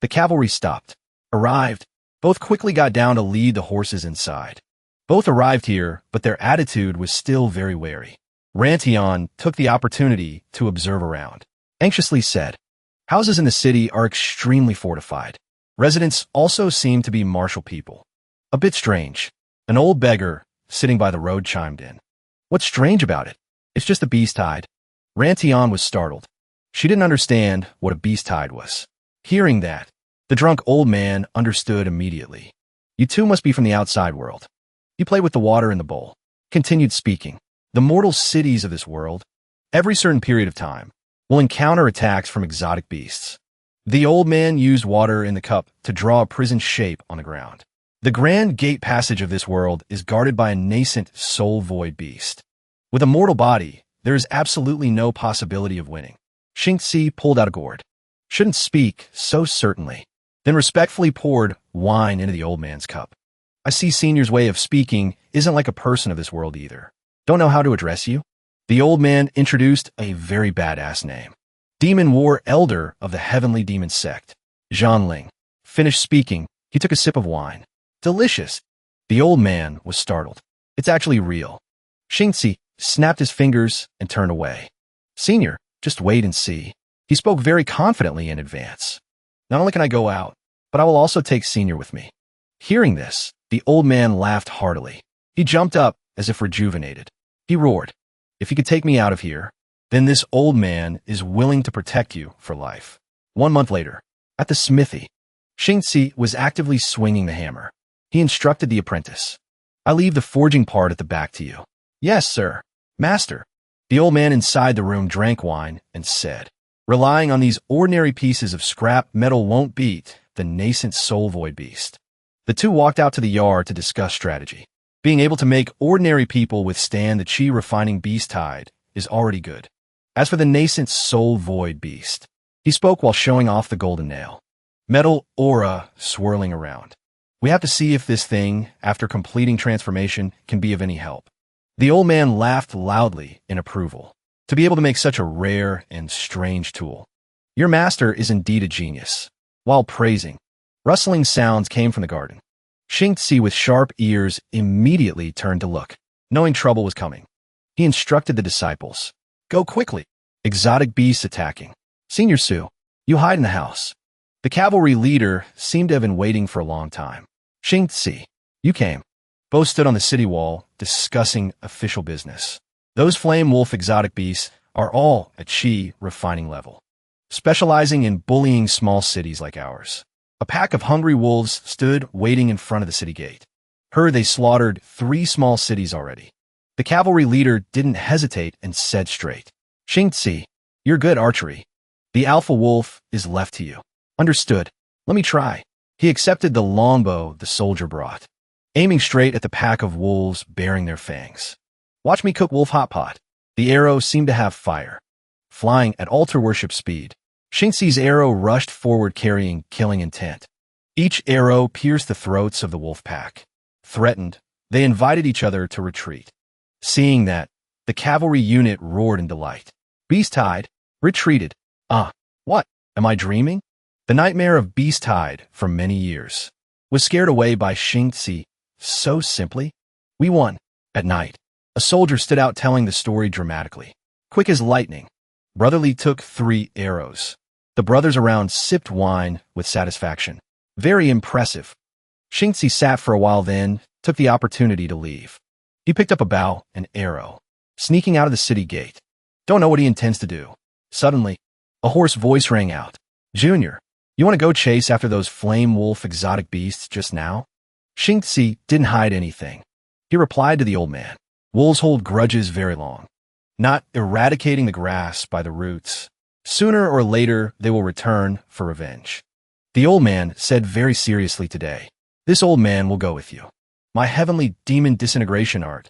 the cavalry stopped. Arrived. Both quickly got down to lead the horses inside. Both arrived here, but their attitude was still very wary. Rantion took the opportunity to observe around. Anxiously said, Houses in the city are extremely fortified. Residents also seem to be martial people. A bit strange. An old beggar sitting by the road chimed in. What's strange about it? It's just a beast hide. Rantion was startled. She didn't understand what a beast hide was. Hearing that, the drunk old man understood immediately. You two must be from the outside world. You play with the water in the bowl. Continued speaking. The mortal cities of this world, every certain period of time, will encounter attacks from exotic beasts. The old man used water in the cup to draw a prison shape on the ground. The grand gate passage of this world is guarded by a nascent soul void beast. With a mortal body, there is absolutely no possibility of winning. Xingxi pulled out a gourd. Shouldn't speak so certainly. Then respectfully poured wine into the old man's cup. I see Senior's way of speaking isn't like a person of this world either. Don't know how to address you? The old man introduced a very badass name. Demon War Elder of the Heavenly Demon Sect. Zhanling. Finished speaking, he took a sip of wine. Delicious. The old man was startled. It's actually real. Xingxi snapped his fingers and turned away. Senior, just wait and see. He spoke very confidently in advance. Not only can I go out, but I will also take Senior with me. Hearing this, the old man laughed heartily. He jumped up as if rejuvenated. He roared, If you could take me out of here, then this old man is willing to protect you for life. 1 month later, at the smithy, Xingxi was actively swinging the hammer. He instructed the apprentice. I leave the forging part at the back to you. Yes, sir. Master. The old man inside the room drank wine and said, Relying on these ordinary pieces of scrap metal won't beat the nascent soul void beast. The two walked out to the yard to discuss strategy. Being able to make ordinary people withstand the chi refining beast tide is already good. As for the nascent soul void beast, he spoke while showing off the golden nail. Metal aura swirling around. We have to see if this thing, after completing transformation, can be of any help. The old man laughed loudly in approval. To be able to make such a rare and strange tool. Your master is indeed a genius. While praising, rustling sounds came from the garden. Xingzi, with sharp ears, immediately turned to look, knowing trouble was coming. He instructed the disciples. Go quickly. Exotic beasts attacking. Senior Su, you hide in the house. The cavalry leader seemed to have been waiting for a long time. Xingzi, you came. Both stood on the city wall, discussing official business. Those flame wolf exotic beasts are all at Qi refining level, specializing in bullying small cities like ours. A pack of hungry wolves stood waiting in front of the city gate. Heard they slaughtered 3 small cities already. The cavalry leader didn't hesitate and said straight. Xingzi, you're good archery. The alpha wolf is left to you. Understood. Let me try. He accepted the longbow the soldier brought, aiming straight at the pack of wolves bearing their fangs. Watch me cook wolf hot pot. The arrow seemed to have fire. Flying at altar worship speed, Xingzi's arrow rushed forward carrying killing intent. Each arrow pierced the throats of the wolf pack. Threatened, they invited each other to retreat. Seeing that, the cavalry unit roared in delight. Beast-Tide, retreated. What? Am I dreaming? The nightmare of Beast-Tide for many years was scared away by Xingzi so simply. We won. At night, a soldier stood out telling the story dramatically. Quick as lightning, Brother Li took 3 arrows. The brothers around sipped wine with satisfaction. Very impressive. Xingzi sat for a while, then took the opportunity to leave. He picked up a bow and arrow, sneaking out of the city gate. Don't know what he intends to do. Suddenly, a hoarse voice rang out. Junior, you want to go chase after those flame wolf exotic beasts just now? Xingzi didn't hide anything. He replied to the old man. Wolves hold grudges very long, not eradicating the grass by the roots. Sooner or later, they will return for revenge. The old man said very seriously today. This old man will go with you. My heavenly demon disintegration art,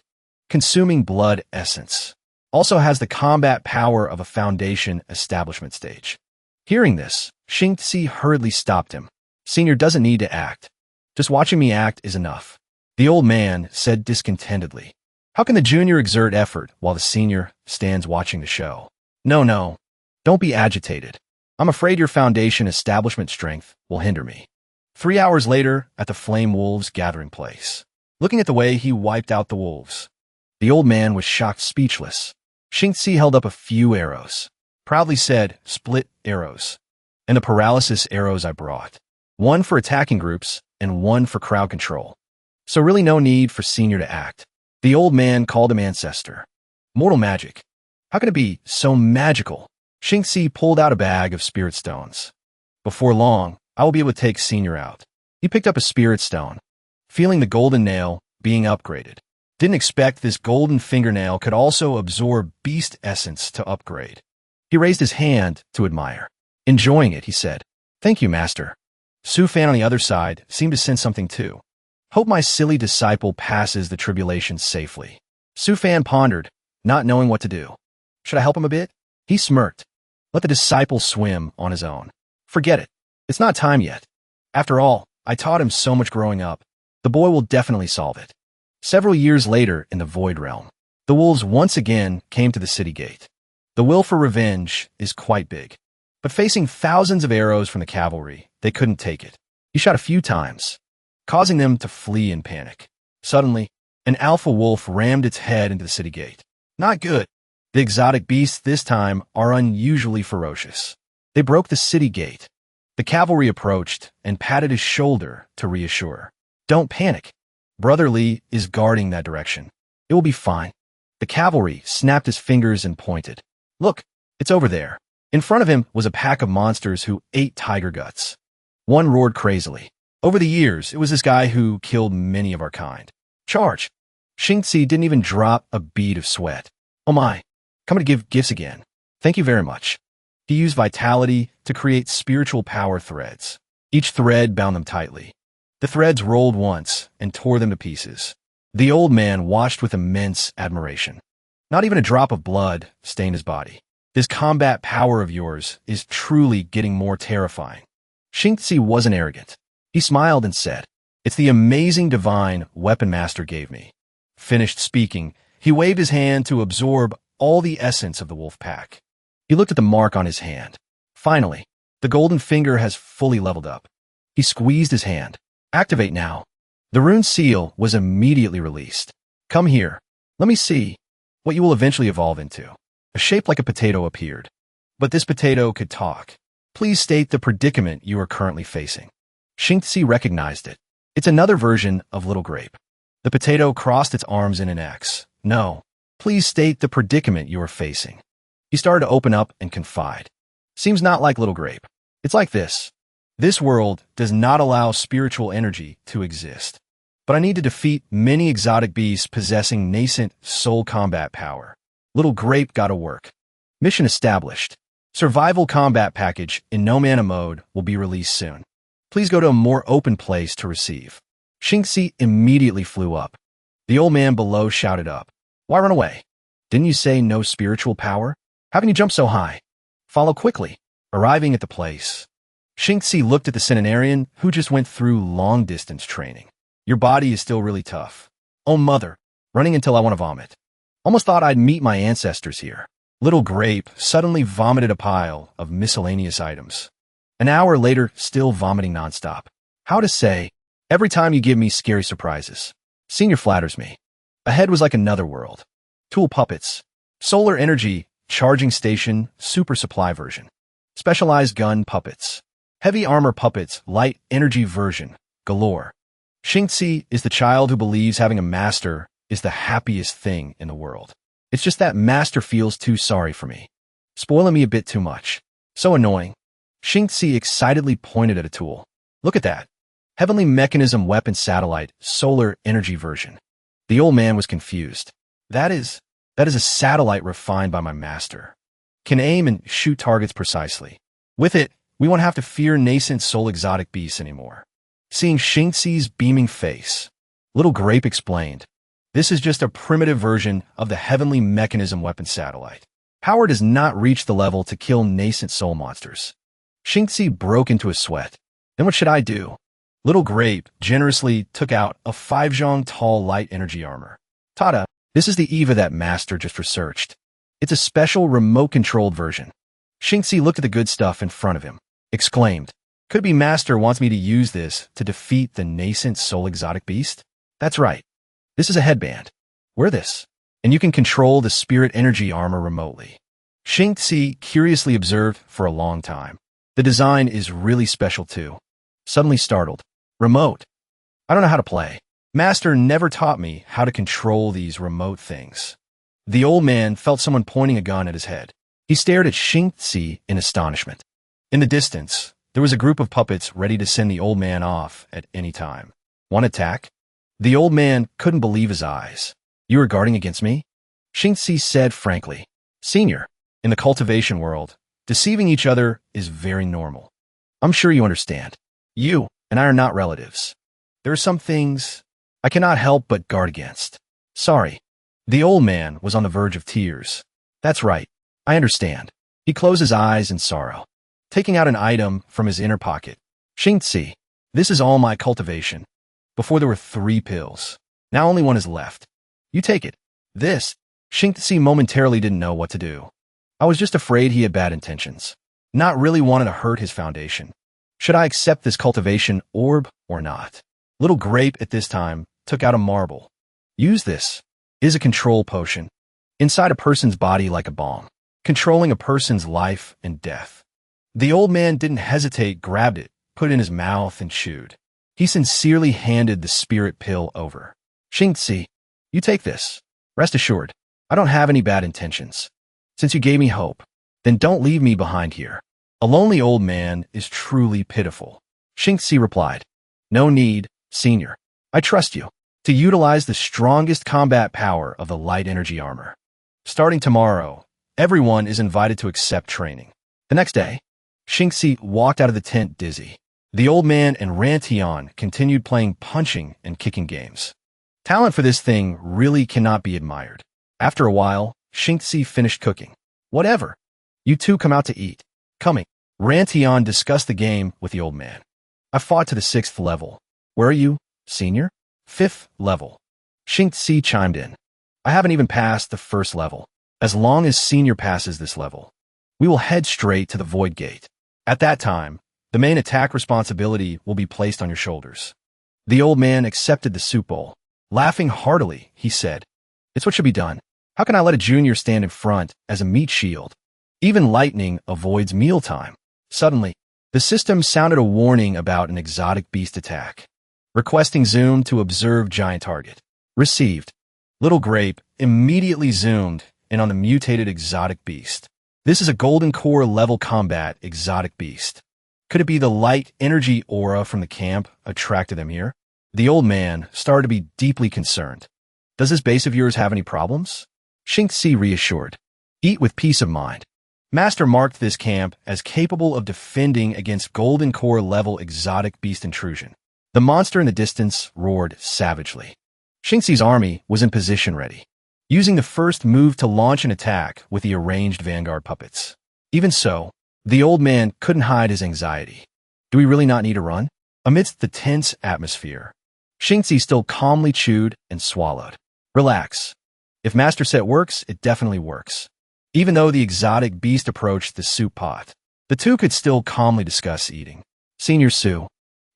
consuming blood essence, also has the combat power of a foundation establishment stage. Hearing this, Xingzi hurriedly stopped him. Senior doesn't need to act. Just watching me act is enough. The old man said discontentedly. How can the junior exert effort while the senior stands watching the show? No. Don't be agitated. I'm afraid your foundation establishment strength will hinder me. 3 hours later, at the Flame Wolves gathering place, looking at the way he wiped out the wolves, the old man was shocked speechless. Xingzi held up a few arrows, proudly said, split arrows, and the paralysis arrows I brought. 1 for attacking groups and 1 for crowd control. So really no need for senior to act. The old man called him ancestor. Mortal magic. How can it be so magical? Xingzi pulled out a bag of spirit stones. Before long, I will be able to take senior out. He picked up a spirit stone, feeling the golden nail being upgraded. Didn't expect this golden fingernail could also absorb beast essence to upgrade. He raised his hand to admire. Enjoying it, he said. Thank you, master. Su Fan on the other side seemed to sense something too. Hope my silly disciple passes the tribulation safely. Su Fan pondered, not knowing what to do. Should I help him a bit? He smirked. Let the disciple swim on his own. Forget it. It's not time yet. After all, I taught him so much growing up. The boy will definitely solve it. Several years later in the Void Realm, the wolves once again came to the city gate. The will for revenge is quite big. But facing thousands of arrows from the cavalry, they couldn't take it. He shot a few times, causing them to flee in panic. Suddenly, an alpha wolf rammed its head into the city gate. Not good. The exotic beasts this time are unusually ferocious. They broke the city gate. The cavalry approached and patted his shoulder to reassure. Don't panic. Brother Li is guarding that direction. It will be fine. The cavalry snapped his fingers and pointed. Look, it's over there. In front of him was a pack of monsters who ate tiger guts. One roared crazily. Over the years, it was this guy who killed many of our kind. Charge! Xingzi didn't even drop a bead of sweat. Oh my, coming to give gifts again. Thank you very much. He used vitality to create spiritual power threads. Each thread bound them tightly. The threads rolled once and tore them to pieces. The old man watched with immense admiration. Not even a drop of blood stained his body. This combat power of yours is truly getting more terrifying. Xingzi wasn't arrogant. He smiled and said, It's the amazing divine weapon master gave me. Finished speaking, He waved his hand to absorb all the essence of the wolf pack. He looked at the mark on his hand. Finally, the golden finger has fully leveled up. He squeezed his hand. Activate now. The rune seal was immediately released. Come here. Let me see what you will eventually evolve into. A shape like a potato appeared. But this potato could talk. Please state the predicament you are currently facing. Xingzi recognized it. It's another version of Little Grape. The potato crossed its arms in an X. No. Please state the predicament you are facing. He started to open up and confide. Seems not like Little Grape. It's like this. This world does not allow spiritual energy to exist. But I need to defeat many exotic beasts possessing nascent soul combat power. Little Grape got to work. Mission established. Survival combat package in no mana mode will be released soon. Please go to a more open place to receive. Xingzi immediately flew up. The old man below shouted up. Why run away? Didn't you say no spiritual power? Haven't you jumped so high? Follow quickly. Arriving at the place, Xingzi looked at the centenarian who just went through long-distance training. Your body is still really tough. Oh, mother. Running until I want to vomit. Almost thought I'd meet my ancestors here. Little Grape suddenly vomited a pile of miscellaneous items. An hour later, still vomiting nonstop. How to say, every time you give me scary surprises. Senior flatters me. Ahead was like another world. Tool puppets. Solar energy, charging station, super supply version. Specialized gun puppets. Heavy armor puppets, light energy version, galore. Xingzi is the child who believes having a master is the happiest thing in the world. It's just that master feels too sorry for me. Spoiling me a bit too much. So annoying. Xingzi excitedly pointed at a tool. Look at that. Heavenly Mechanism Weapon Satellite, solar energy version. The old man was confused. That is a satellite refined by my master. Can aim and shoot targets precisely. With it, we won't have to fear nascent soul exotic beasts anymore. Seeing Xingzi's beaming face, Little Grape explained, this is just a primitive version of the Heavenly Mechanism Weapon Satellite. Power does not reach the level to kill nascent soul monsters. Xingzi broke into a sweat. Then what should I do? Little Grape generously took out a 5-zhong tall light energy armor. Tada, this is the Eva that master just researched. It's a special remote-controlled version. Xingzi looked at the good stuff in front of him, exclaimed, could be master wants me to use this to defeat the nascent soul exotic beast? That's right. This is a headband. Wear this, and you can control the spirit energy armor remotely. Xingzi curiously observed for a long time. The design is really special too. Suddenly startled. Remote. I don't know how to play. Master never taught me how to control these remote things. The old man felt someone pointing a gun at his head. He stared at Xingzi in astonishment. In the distance, there was a group of puppets ready to send the old man off at any time. One attack? The old man couldn't believe his eyes. You are guarding against me? Xingzi said frankly. Senior, in the cultivation world, deceiving each other is very normal. I'm sure you understand. You and I are not relatives. There are some things I cannot help but guard against. Sorry. The old man was on the verge of tears. That's right. I understand. He closed his eyes in sorrow. Taking out an item from his inner pocket. Xingzi, this is all my cultivation. Before there were 3 pills. Now only 1 is left. You take it. This. Xingzi momentarily didn't know what to do. I was just afraid he had bad intentions. Not really wanted to hurt his foundation. Should I accept this cultivation orb or not? Little Grape at this time took out a marble. Use this. It is a control potion. Inside a person's body like a bomb. Controlling a person's life and death. The old man didn't hesitate, grabbed it, put it in his mouth, and chewed. He sincerely handed the spirit pill over. Xingzi, you take this. Rest assured, I don't have any bad intentions. Since you gave me hope, then don't leave me behind here. A lonely old man is truly pitiful. Xingzi replied, no need, senior. I trust you to utilize the strongest combat power of the light energy armor. Starting tomorrow, everyone is invited to accept training. The next day, Xingzi walked out of the tent dizzy. The old man and Rantian continued playing punching and kicking games. Talent for this thing really cannot be admired. After a while, Xingzi finished cooking. Whatever. You two come out to eat. Coming. Rantian discussed the game with the old man. I fought to the 6th level. Where are you, senior? 5th level. Xingzi chimed in. I haven't even passed the first level. As long as Senior passes this level, we will head straight to the Void Gate. At that time, the main attack responsibility will be placed on your shoulders. The old man accepted the soup bowl. Laughing heartily, he said, "It's what should be done. How can I let a junior stand in front as a meat shield? Even lightning avoids mealtime." Suddenly, the system sounded a warning about an exotic beast attack. Requesting zoom to observe giant target. Received. Little Grape immediately zoomed in on the mutated exotic beast. This is a golden core level combat exotic beast. Could it be the light energy aura from the camp attracted them here? The old man started to be deeply concerned. Does this base of yours have any problems? Xingxi reassured. Eat with peace of mind. Master marked this camp as capable of defending against golden core level exotic beast intrusion. The monster in the distance roared savagely. Xingxi's army was in position ready, using the first move to launch an attack with the arranged vanguard puppets. Even so, the old man couldn't hide his anxiety. Do we really not need to run? Amidst the tense atmosphere, Xingxi still calmly chewed and swallowed. Relax. If Master Set works, it definitely works. Even though the exotic beast approached the soup pot, the two could still calmly discuss eating. Senior Sue,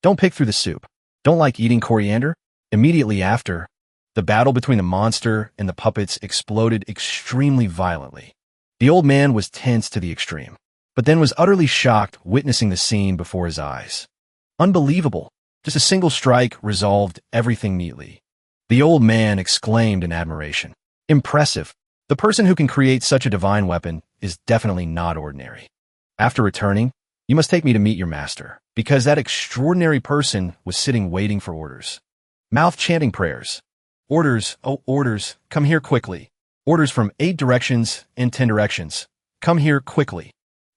don't pick through the soup. Don't like eating coriander? Immediately after, the battle between the monster and the puppets exploded extremely violently. The old man was tense to the extreme, but then was utterly shocked witnessing the scene before his eyes. Unbelievable. Just a single strike resolved everything neatly. The old man exclaimed in admiration. Impressive. The person who can create such a divine weapon is definitely not ordinary. After returning, you must take me to meet your master, because that extraordinary person was sitting waiting for orders. Mouth chanting prayers. Orders, oh orders, come here quickly. Orders from 8 directions and 10 directions. Come here quickly.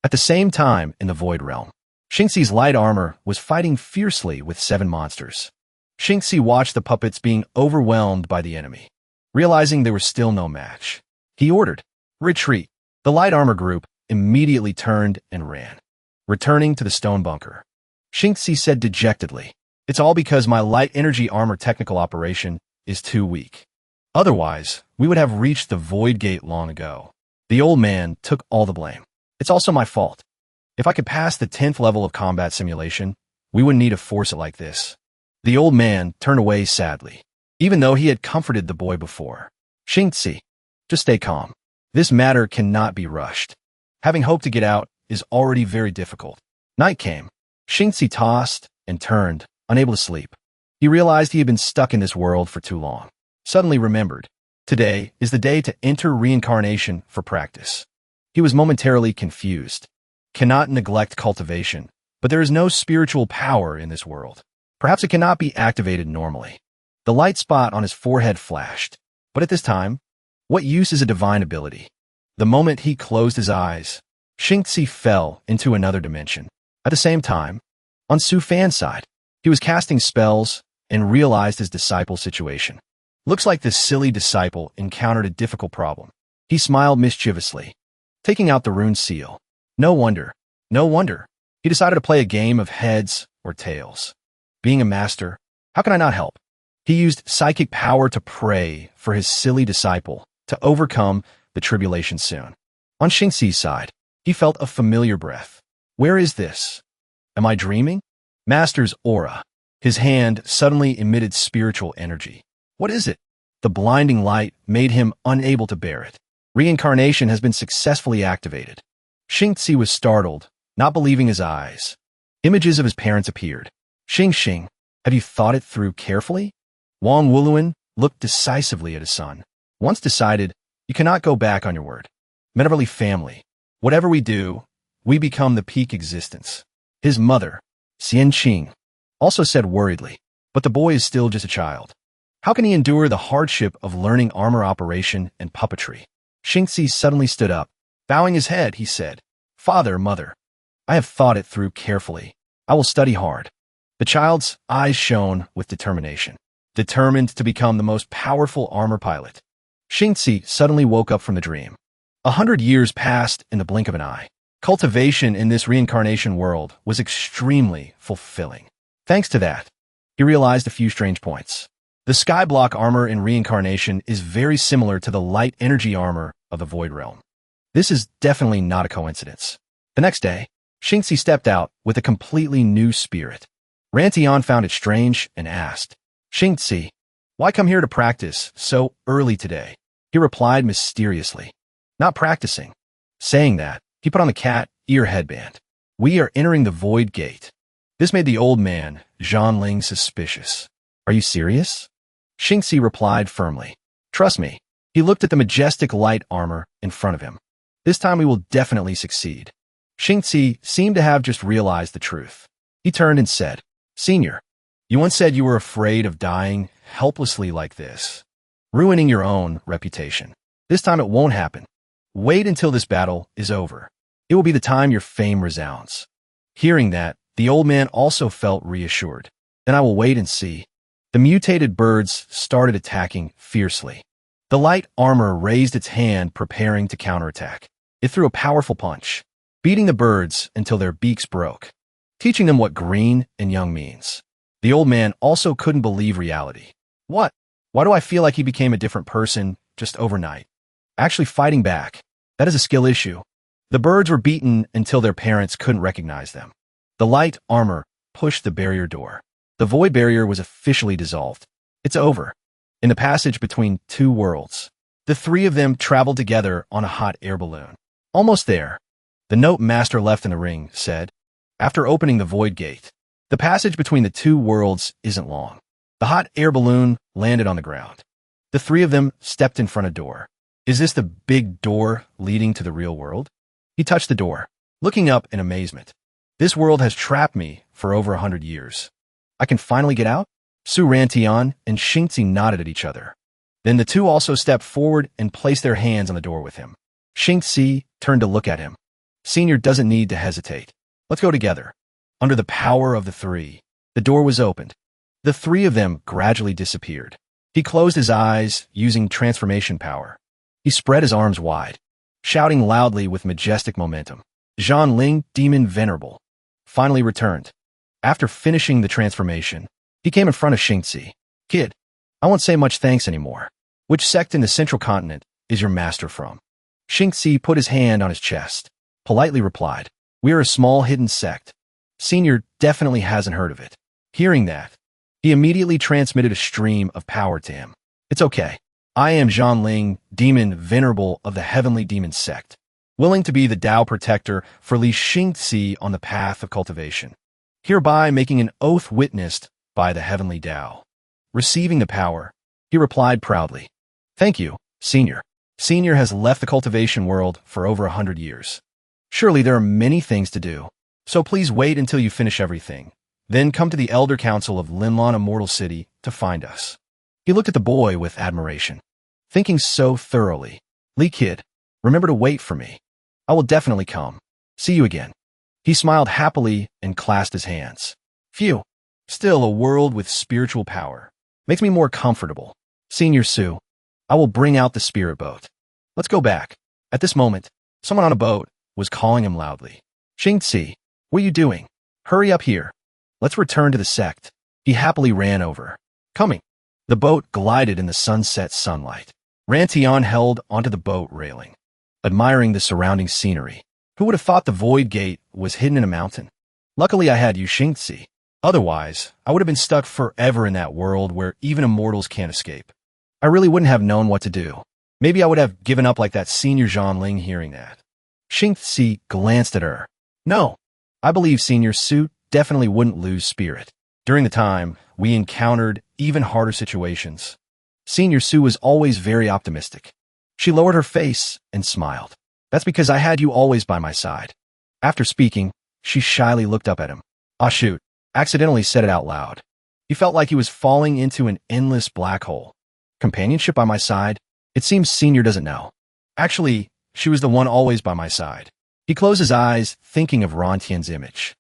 At the same time, in the Void Realm, Xingxi's light armor was fighting fiercely with 7 monsters. Xingxi watched the puppets being overwhelmed by the enemy. Realizing there was still no match, he ordered, "Retreat." The light armor group immediately turned and ran, returning to the stone bunker. Xingxi said dejectedly, "It's all because my light energy armor technical operation is too weak. Otherwise, we would have reached the Void Gate long ago." The old man took all the blame. "It's also my fault. If I could pass the 10th level of combat simulation, we wouldn't need to force it like this." The old man turned away sadly, even though he had comforted the boy before. "Xingxi, just stay calm. This matter cannot be rushed. Having hoped to get out is already very difficult." Night came. Xingxi tossed and turned, unable to sleep. He realized he had been stuck in this world for too long. Suddenly remembered, today is the day to enter reincarnation for practice. He was momentarily confused. Cannot neglect cultivation, but there is no spiritual power in this world. Perhaps it cannot be activated normally. The light spot on his forehead flashed, but at this time, what use is a divine ability? The moment he closed his eyes, Xingxi fell into another dimension. At the same time, on Su Fan's side, he was casting spells and realized his disciple's situation. Looks like this silly disciple encountered a difficult problem. He smiled mischievously, taking out the rune seal. No wonder. He decided to play a game of heads or tails. Being a master, how can I not help? He used psychic power to pray for his silly disciple to overcome the tribulation soon. On Xingxi's side, he felt a familiar breath. Where is this? Am I dreaming? Master's aura. His hand suddenly emitted spiritual energy. What is it? The blinding light made him unable to bear it. Reincarnation has been successfully activated. Xingxi was startled, not believing his eyes. Images of his parents appeared. Xing, have you thought it through carefully? Wang Wuluan looked decisively at his son. Once decided, you cannot go back on your word. Manhwa family. Whatever we do, we become the peak existence. His mother, Xianqing, also said worriedly, but the boy is still just a child. How can he endure the hardship of learning armor operation and puppetry? Xingxi suddenly stood up. Bowing his head, he said, "Father, mother, I have thought it through carefully. I will study hard." The child's eyes shone with determination, determined to become the most powerful armor pilot. Xingxi suddenly woke up from the dream. 100 years passed in the blink of an eye. Cultivation in this reincarnation world was extremely fulfilling. Thanks to that, he realized a few strange points. The skyblock armor in Reincarnation is very similar to the light energy armor of the Void Realm. This is definitely not a coincidence. The next day, Xingzi stepped out with a completely new spirit. Rantian found it strange and asked, Xingzi, why come here to practice so early today? He replied mysteriously, not practicing. Saying that, he put on the cat ear headband. We are entering the Void Gate. This made the old man, Zhanling, suspicious. Are you serious? Xingzi replied firmly. Trust me. He looked at the majestic light armor in front of him. This time we will definitely succeed. Xingzi seemed to have just realized the truth. He turned and said, Senior, you once said you were afraid of dying helplessly like this, ruining your own reputation. This time it won't happen. Wait until this battle is over. It will be the time your fame resounds. Hearing that, the old man also felt reassured. Then I will wait and see. The mutated birds started attacking fiercely. The light armor raised its hand, preparing to counterattack. It threw a powerful punch, beating the birds until their beaks broke, teaching them what green and young means. The old man also couldn't believe reality. What? Why do I feel like he became a different person just overnight? Actually fighting back. That is a skill issue. The birds were beaten until their parents couldn't recognize them. The light armor pushed the barrier door. The void barrier was officially dissolved. It's over. In the passage between two worlds, the three of them traveled together on a hot air balloon. Almost there. The note master left in the ring said, after opening the void gate, the passage between the two worlds isn't long. The hot air balloon landed on the ground. The three of them stepped in front of the door. Is this the big door leading to the real world? He touched the door, looking up in amazement. This world has trapped me for over 100 years. I can finally get out? Su Rantian and Xingzi nodded at each other. Then the two also stepped forward and placed their hands on the door with him. Xingzi turned to look at him. Senior doesn't need to hesitate. Let's go together. Under the power of the three, the door was opened. The three of them gradually disappeared. He closed his eyes using transformation power. He spread his arms wide, shouting loudly with majestic momentum. Zhanling, Demon Venerable, finally returned. After finishing the transformation, he came in front of Xingzi. Kid, I won't say much thanks anymore. Which sect in the central continent is your master from? Xingzi put his hand on his chest, politely replied, we are a small hidden sect. Senior definitely hasn't heard of it. Hearing that, he immediately transmitted a stream of power to him. It's okay. I am Zhanling, Demon Venerable of the Heavenly Demon Sect, willing to be the Tao protector for Li Xingzi on the path of cultivation, hereby making an oath witnessed by the Heavenly Tao. Receiving the power, he replied proudly, thank you, Senior. Senior has left the cultivation world for over 100 years. Surely there are many things to do, so please wait until you finish everything. Then come to the Elder Council of Linlan Immortal City to find us. He looked at the boy with admiration, thinking so thoroughly. Li kid, remember to wait for me. I will definitely come. See you again. He smiled happily and clasped his hands. Phew. Still a world with spiritual power. Makes me more comfortable. Senior Su, I will bring out the spirit boat. Let's go back. At this moment, someone on a boat was calling him loudly. Xingzi, what are you doing? Hurry up here. Let's return to the sect. He happily ran over. Coming. The boat glided in the sunset sunlight. Rantian held onto the boat railing, admiring the surrounding scenery. Who would have thought the void gate was hidden in a mountain? Luckily I had you, Xingzi. Otherwise, I would have been stuck forever in that world where even immortals can't escape. I really wouldn't have known what to do. Maybe I would have given up like that Senior Zhanling hearing that. Xingzi glanced at her. No, I believe Senior Su definitely wouldn't lose spirit. During the time, we encountered even harder situations. Senior Su was always very optimistic. She lowered her face and smiled. That's because I had you always by my side. After speaking, she shyly looked up at him. Ah shoot, accidentally said it out loud. He felt like he was falling into an endless black hole. Companionship by my side? It seems Senior doesn't know. Actually, she was the one always by my side. He closed his eyes, thinking of Rantian's image.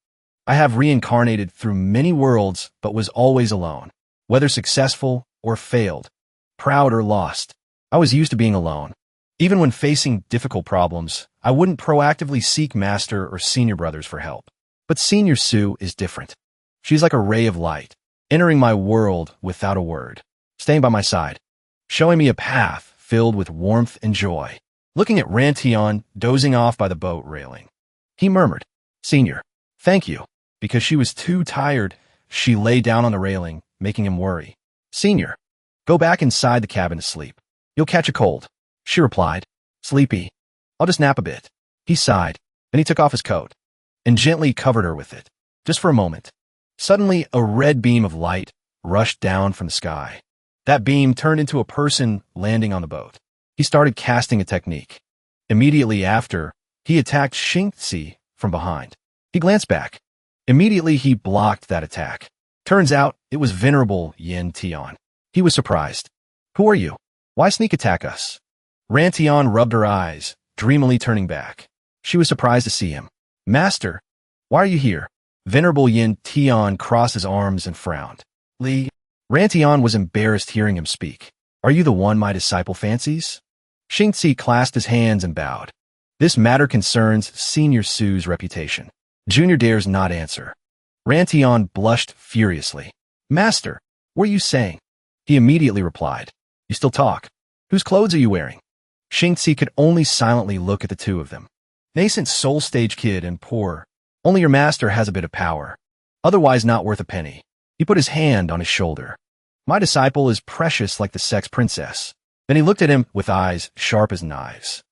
I have reincarnated through many worlds, but was always alone. Whether successful or failed, proud or lost, I was used to being alone. Even when facing difficult problems, I wouldn't proactively seek Master or Senior brothers for help. But Senior Su is different. She's like a ray of light, entering my world without a word. staying by my side, showing me a path filled with warmth and joy. Looking at Rantion dozing off by the boat railing, he murmured, "Senior, thank you," because she was too tired. She lay down on the railing, making him worry. "Senior, go back inside the cabin to sleep. You'll catch a cold," she replied. "Sleepy. I'll just nap a bit." He sighed, then he took off his coat and gently covered her with it, just for a moment. Suddenly, a red beam of light rushed down from the sky. That beam turned into a person landing on the boat. He started casting a technique. Immediately after, he attacked Xingzi from behind. He glanced back. Immediately, he blocked that attack. Turns out, it was Venerable Yin Tian. He was surprised. "Who are you? Why sneak attack us?" Rantion rubbed her eyes, dreamily turning back. She was surprised to see him. "Master, why are you here?" Venerable Yin Tian crossed his arms and frowned. "Li." Rantion was embarrassed hearing him speak. "Are you the one my disciple fancies?" Xingzi clasped his hands and bowed. "This matter concerns Senior Su's reputation." Junior dares not answer. Rantion blushed furiously. "Master, what are you saying?" He immediately replied. "You still talk. Whose clothes are you wearing?" Xingzi could only silently look at the two of them. "Nascent soul stage kid and poor. Only your master has a bit of power. Otherwise not worth a penny." He put his hand on his shoulder. "My disciple is precious like the sex princess." Then he looked at him with eyes sharp as knives.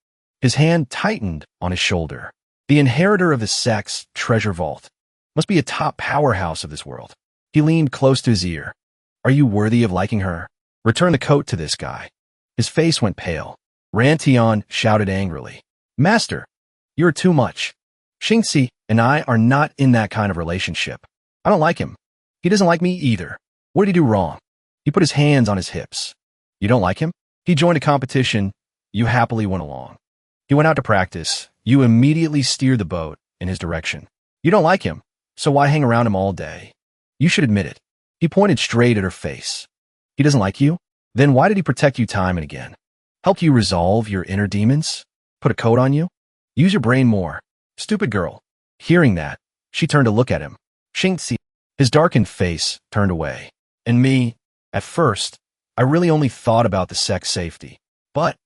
His hand tightened on his shoulder. The inheritor of the sex treasure vault must be a top powerhouse of this world. He leaned close to his ear. "Are you worthy of liking her? Return the coat to this guy." His face went pale. Rantion shouted angrily, "Master, you're too much. Xingzi and I are not in that kind of relationship. I don't like him. He doesn't like me either. What did he do wrong?" He put his hands on his hips. "You don't like him? He joined a competition. You happily went along. He went out to practice. You immediately steered the boat in his direction. You don't like him, so why hang around him all day? You should admit it." He pointed straight at her face. "He doesn't like you? Then why did he protect you time and again? Help you resolve your inner demons? Put a coat on you? Use your brain more. Stupid girl." Hearing that, she turned to look at him. Xingzi, his darkened face, turned away. "And me, at first, I really only thought about the sex safety. But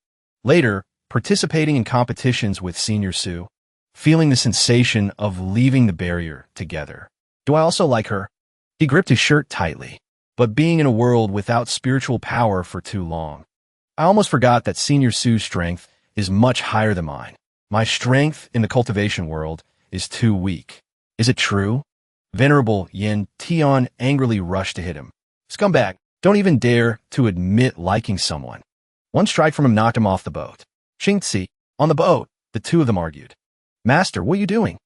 later, participating in competitions with Senior Su, feeling the sensation of leaving the barrier together. Do I also like her?" He gripped his shirt tightly. "But being in a world without spiritual power for too long, I almost forgot that Senior Su's strength is much higher than mine. My strength in the cultivation world is too weak." "Is it true?" Venerable Yin Tian angrily rushed to hit him. "Scumbag, don't even dare to admit liking someone." One strike from him knocked him off the boat. Xingzi, on the boat, the two of them argued. "Master, what are you doing?"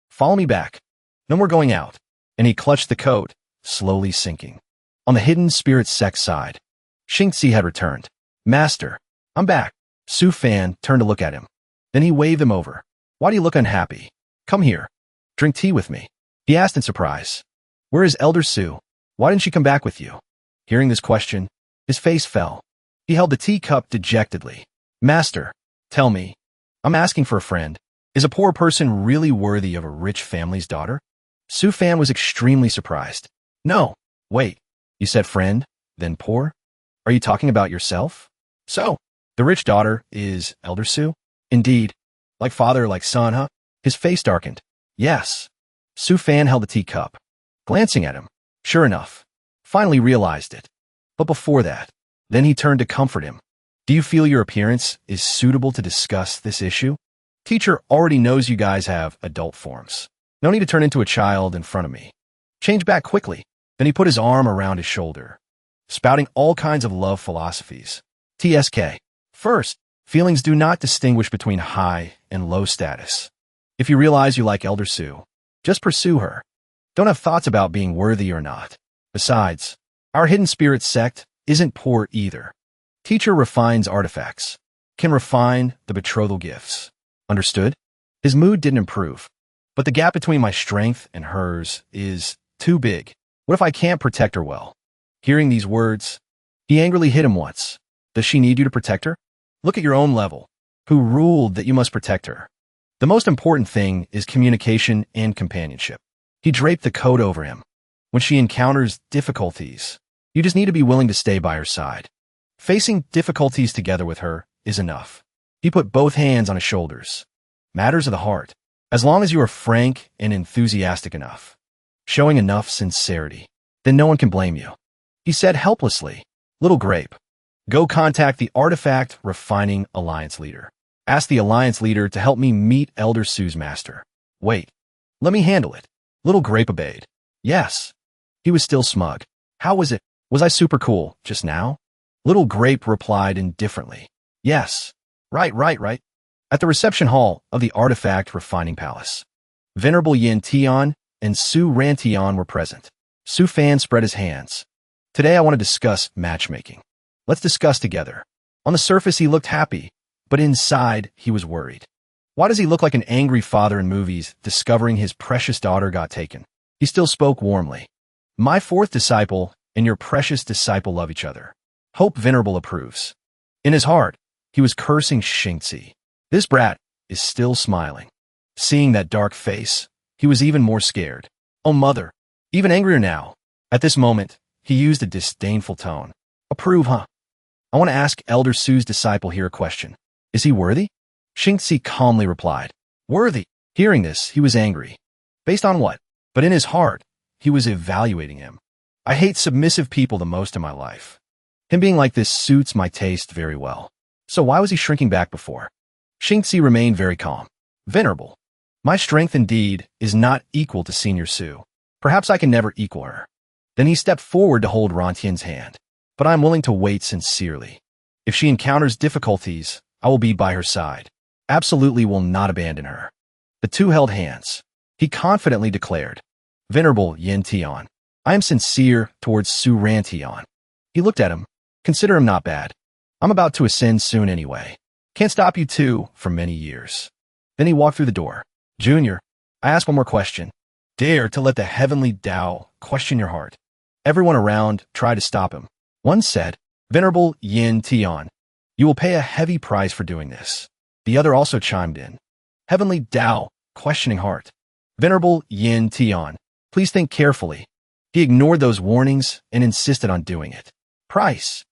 "Follow me back. Then we're going out." And he clutched the coat, slowly sinking. On the hidden spirit sex side, Xingzi had returned. "Master, I'm back." Su Fan turned to look at him. Then he waved him over. "Why do you look unhappy? Come here. Drink tea with me." He asked in surprise. "Where is Elder Su? Why didn't she come back with you?" Hearing this question, his face fell. He held the teacup dejectedly. "Master, tell me, I'm asking for a friend. Is a poor person really worthy of a rich family's daughter?" Su Fan was extremely surprised. "No, wait, you said friend, then poor? Are you talking about yourself?" "So, the rich daughter is Elder Su?" "Indeed. Like father, like son, huh?" His face darkened. "Yes." Su Fan held the teacup, glancing at him. Sure enough, finally realized it. But before that, then he turned to comfort him. "Do you feel your appearance is suitable to discuss this issue? Teacher already knows you guys have adult forms. No need to turn into a child in front of me. Change back quickly." Then he put his arm around his shoulder, spouting all kinds of love philosophies. TSK. First, feelings do not distinguish between high and low status. If you realize you like Elder Su, just pursue her. Don't have thoughts about being worthy or not. Besides, our hidden spirit sect isn't poor either. Teacher refines artifacts, can refine the betrothal gifts. Understood? His mood didn't improve, but the gap between my strength and hers is too big. What if I can't protect her well? Hearing these words, he angrily hit him once. Does she need you to protect her? Look at your own level. Who ruled that you must protect her? The most important thing is communication and companionship. He draped the coat over him. When she encounters difficulties, You just need to be willing to stay by her side. Facing difficulties together with her is enough. He put both hands on his shoulders. Matters of the heart. As long as you are frank and enthusiastic enough, showing enough sincerity, then no one can blame you. He said helplessly, Little Grape, go contact the Artifact Refining Alliance leader. Ask the Alliance leader to help me meet Elder Sue's master. Wait, let me handle it. Little Grape obeyed. Yes. He was still smug. How was it? Was I super cool just now? Little Grape replied indifferently. Yes. Right. At the reception hall of the Artifact Refining Palace, Venerable Yin Tian and Su Ran Tian were present. Su Fan spread his hands. Today I want to discuss matchmaking. Let's discuss together. On the surface he looked happy, but inside he was worried. Why does he look like an angry father in movies discovering his precious daughter got taken? He still spoke warmly. My fourth disciple and your precious disciple love each other. Hope Venerable approves. In his heart, he was cursing Xingzi. This brat is still smiling. Seeing that dark face, he was even more scared. Oh mother, even angrier now. At this moment, he used a disdainful tone. Approve, huh? I want to ask Elder Sue's disciple here a question. Is he worthy? Xingzi calmly replied. Worthy. Hearing this, he was angry. Based on what? But in his heart, he was evaluating him. I hate submissive people the most in my life. Him being like this suits my taste very well. So why was he shrinking back before? Xingzi remained very calm. Venerable, my strength indeed is not equal to Senior Su. Perhaps I can never equal her. Then he stepped forward to hold Rantian's hand. But I am willing to wait sincerely. If she encounters difficulties, I will be by her side. Absolutely will not abandon her. The two held hands. He confidently declared, Venerable Yin Tian, I am sincere towards Su Ran Tian. He looked at him. Consider him not bad. I'm about to ascend soon anyway. Can't stop you two for many years. Then he walked through the door. Junior, I ask one more question. Dare to let the heavenly Tao question your heart. Everyone around tried to stop him. One said, Venerable Yin Tian, you will pay a heavy price for doing this. The other also chimed in. Heavenly Tao, questioning heart. Venerable Yin Tian, please think carefully. He ignored those warnings and insisted on doing it. Price.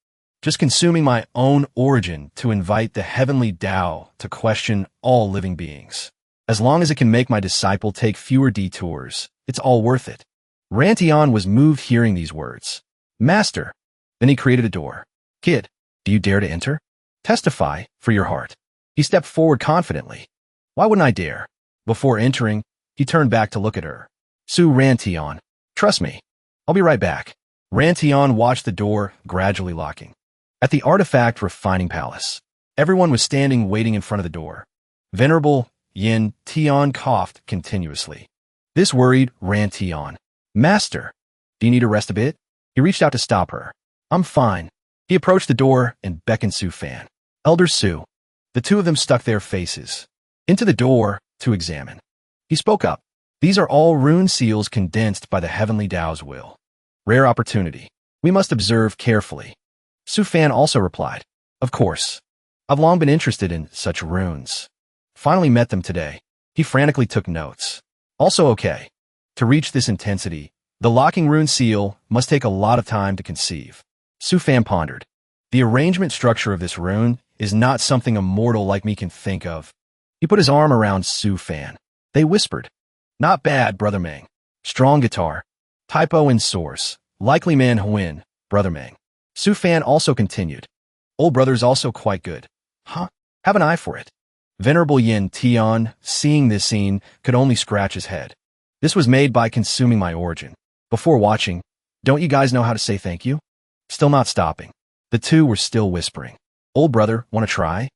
Just consuming my own origin to invite the heavenly Tao to question all living beings. As long as it can make my disciple take fewer detours, it's all worth it. Rantian was moved hearing these words. Master. Then he created a door. Kid, do you dare to enter? Testify for your heart. He stepped forward confidently. Why wouldn't I dare? Before entering, he turned back to look at her. Su Rantian, trust me. I'll be right back. Rantian watched the door gradually locking. At the Artifact Refining Palace, everyone was standing waiting in front of the door. Venerable Yin Tian coughed continuously. This worried Rantian. Master, do you need to rest a bit? He reached out to stop her. I'm fine. He approached the door and beckoned Su Fan. Elder Su. The two of them stuck their faces into the door to examine. He spoke up. These are all rune seals condensed by the heavenly Tao's will. Rare opportunity. We must observe carefully. Su Fan also replied, Of course. I've long been interested in such runes. Finally met them today. He frantically took notes. Also okay. To reach this intensity, the locking rune seal must take a lot of time to conceive. Su Fan pondered. The arrangement structure of this rune is not something a mortal like me can think of. He put his arm around Su Fan. They whispered. Not bad, Brother Meng. Strong guitar. Typo in source. Likely Manhwa, Brother Meng. Su Fan also continued. Old brother's also quite good. Huh? Have an eye for it. Venerable Yin Tian, seeing this scene, could only scratch his head. This was made by consuming my origin. Before watching, don't you guys know how to say thank you? Still not stopping. The two were still whispering. Old brother, want to try?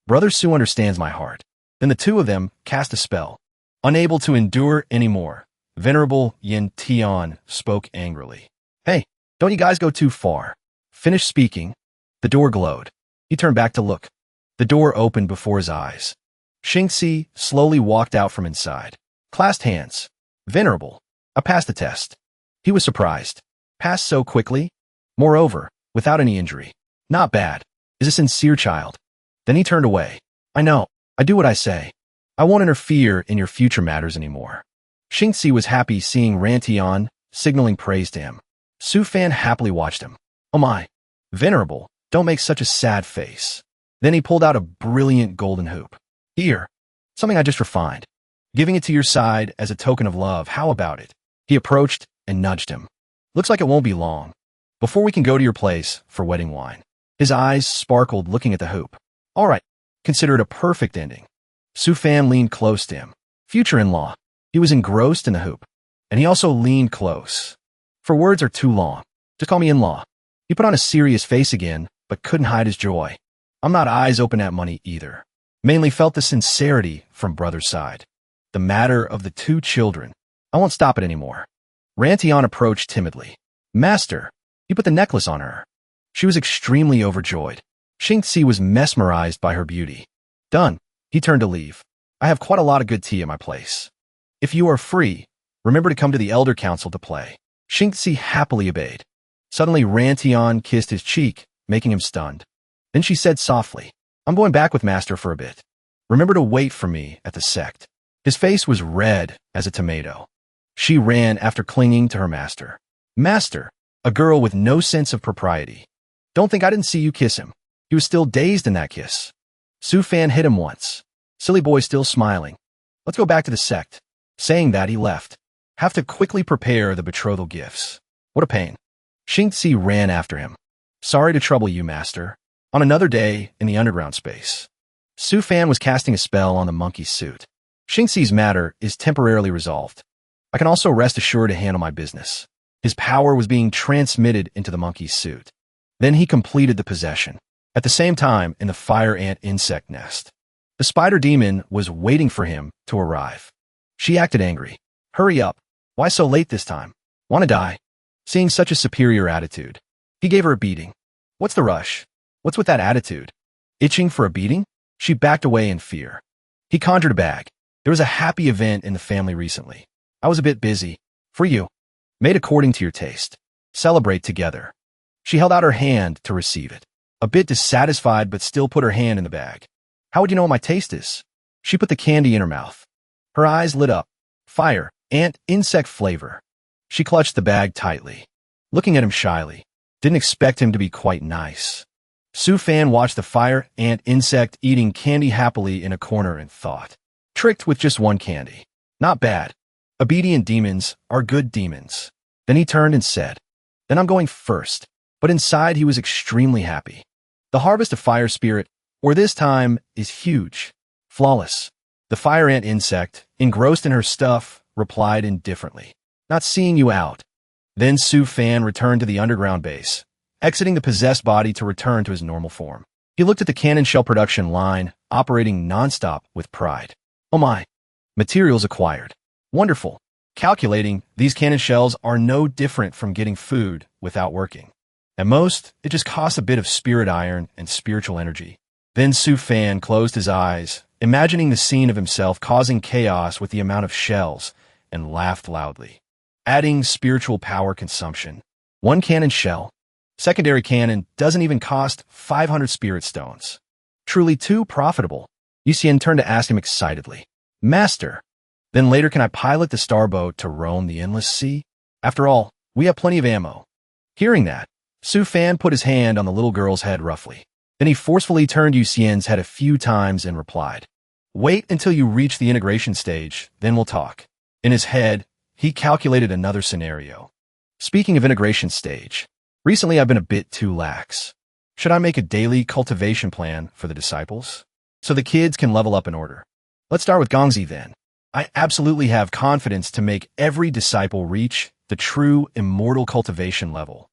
Brother Su understands my heart. Then the two of them cast a spell. Unable to endure anymore, Venerable Yin Tian spoke angrily. Hey, don't you guys go too far. Finished speaking. The door glowed. He turned back to look. The door opened before his eyes. Xingzi slowly walked out from inside. Clasped hands. Venerable, I passed the test. He was surprised. Passed so quickly? Moreover, without any injury. Not bad. Is a sincere child. Then he turned away. I know. I do what I say. I won't interfere in your future matters anymore. Xingzi was happy seeing Rantian, signaling praise to him. Su Fan happily watched him. Oh my. Venerable, don't make such a sad face. Then he pulled out a brilliant golden hoop. Here. Something I just refined. Giving it to your side as a token of love, how about it? He approached and nudged him. Looks like it won't be long before we can go to your place for wedding wine. His eyes sparkled looking at the hoop. All right, consider it a perfect ending. Su Fan leaned close to him. Future-in-law. He was engrossed in the hoop, and he also leaned close. For words are too long. Just call me in-law. He put on a serious face again, but couldn't hide his joy. I'm not eyes open at money either. Mainly felt the sincerity from brother's side. The matter of the two children. I won't stop it anymore. Rantion approached timidly. Master, he put the necklace on her. She was extremely overjoyed. Xingzi was mesmerized by her beauty. Done. He turned to leave. I have quite a lot of good tea at my place. If you are free, remember to come to the Elder Council to play. Xingzi happily obeyed. Suddenly Rantion kissed his cheek, making him stunned. Then she said softly, I'm going back with Master for a bit. Remember to wait for me at the sect. His face was red as a tomato. She ran after clinging to her master. Master, a girl with no sense of propriety. Don't think I didn't see you kiss him. He was still dazed in that kiss. Su Fan hit him once. Silly boy still smiling. Let's go back to the sect. Saying that, he left. Have to quickly prepare the betrothal gifts. What a pain. Xingzi ran after him. Sorry to trouble you, master. On another day in the underground space. Su Fan was casting a spell on the monkey's suit. Xingzi's matter is temporarily resolved. I can also rest assured to handle my business. His power was being transmitted into the monkey's suit. Then he completed the possession. At the same time, in the fire ant insect nest, the spider demon was waiting for him to arrive. She acted angry. Hurry up. Why so late this time? Want to die? Seeing such a superior attitude, he gave her a beating. What's the rush? What's with that attitude? Itching for a beating? She backed away in fear. He conjured a bag. There was a happy event in the family recently. I was a bit busy. For you. Made according to your taste. Celebrate together. She held out her hand to receive it. A bit dissatisfied, but still put her hand in the bag. How would you know what my taste is? She put the candy in her mouth. Her eyes lit up. Fire, ant, insect flavor. She clutched the bag tightly. Looking at him shyly. Didn't expect him to be quite nice. Su Fan watched the fire, ant, insect eating candy happily in a corner and thought. Tricked with just one candy. Not bad. Obedient demons are good demons. Then he turned and said, Then I'm going first. But inside he was extremely happy. The harvest of fire spirit, or this time, is huge. Flawless. The fire ant insect, engrossed in her stuff, replied indifferently. Not seeing you out. Then Su Fan returned to the underground base, exiting the possessed body to return to his normal form. He looked at the cannon shell production line, operating non-stop with pride. Oh my. Materials acquired. Wonderful. Calculating, these cannon shells are no different from getting food without working. At most, it just costs a bit of spirit iron and spiritual energy. Then Su Fan closed his eyes, imagining the scene of himself causing chaos with the amount of shells, and laughed loudly. Adding spiritual power consumption. One cannon shell. Secondary cannon doesn't even cost 500 spirit stones. Truly too profitable. Yuxian turned to ask him excitedly. Master, then later can I pilot the starboat to roam the endless sea? After all, we have plenty of ammo. Hearing that, Su Fan put his hand on the little girl's head roughly. Then he forcefully turned Yuxian's head a few times and replied, Wait until you reach the integration stage, then we'll talk. In his head, he calculated another scenario. Speaking of integration stage, recently I've been a bit too lax. Should I make a daily cultivation plan for the disciples? So the kids can level up in order. Let's start with Gongzi then. I absolutely have confidence to make every disciple reach the true immortal cultivation level.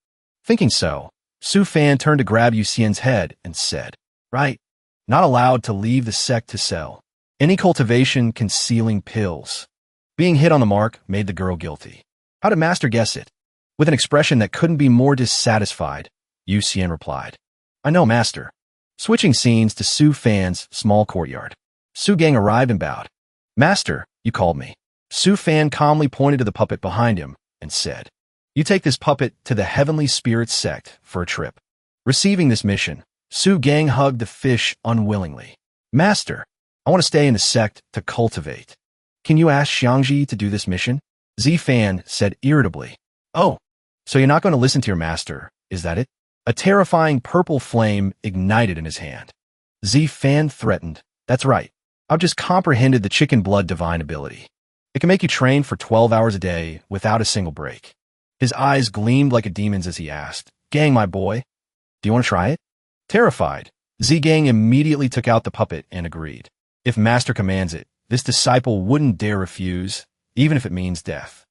Thinking so, Su Fan turned to grab Yuxian's head and said, Right, not allowed to leave the sect to sell any cultivation concealing pills. Being hit on the mark made the girl guilty. How did Master guess it? With an expression that couldn't be more dissatisfied, Yuxian replied, I know, Master. Switching scenes to Su Fan's small courtyard. Su Gang arrived and bowed. Master, you called me. Su Fan calmly pointed to the puppet behind him and said, You take this puppet to the Heavenly Spirit sect for a trip. Receiving this mission, Su Gang hugged the fish unwillingly. Master, I want to stay in the sect to cultivate. Can you ask Xiangji to do this mission? Zi Fan said irritably. Oh, so you're not going to listen to your master, is that it? A terrifying purple flame ignited in his hand. Z-Fan threatened. That's right. I've just comprehended the chicken blood divine ability. It can make you train for 12 hours a day without a single break. His eyes gleamed like a demon's as he asked, Gang, my boy, do you want to try it? Terrified, Z-Gang immediately took out the puppet and agreed. If Master commands it, this disciple wouldn't dare refuse, even if it means death.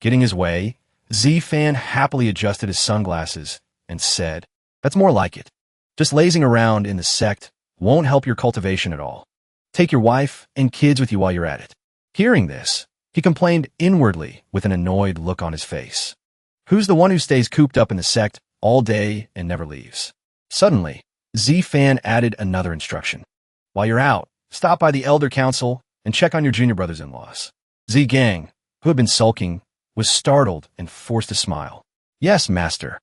Getting his way, Z-Fan happily adjusted his sunglasses and said, That's more like it. Just lazing around in the sect won't help your cultivation at all. Take your wife and kids with you while you're at it. Hearing this, he complained inwardly with an annoyed look on his face. Who's the one who stays cooped up in the sect all day and never leaves? Suddenly, Z-Fan added another instruction. While you're out, stop by the Elder Council and check on your junior brothers-in-laws. Z-Gang, who had been sulking, was startled and forced to smile. Yes, Master.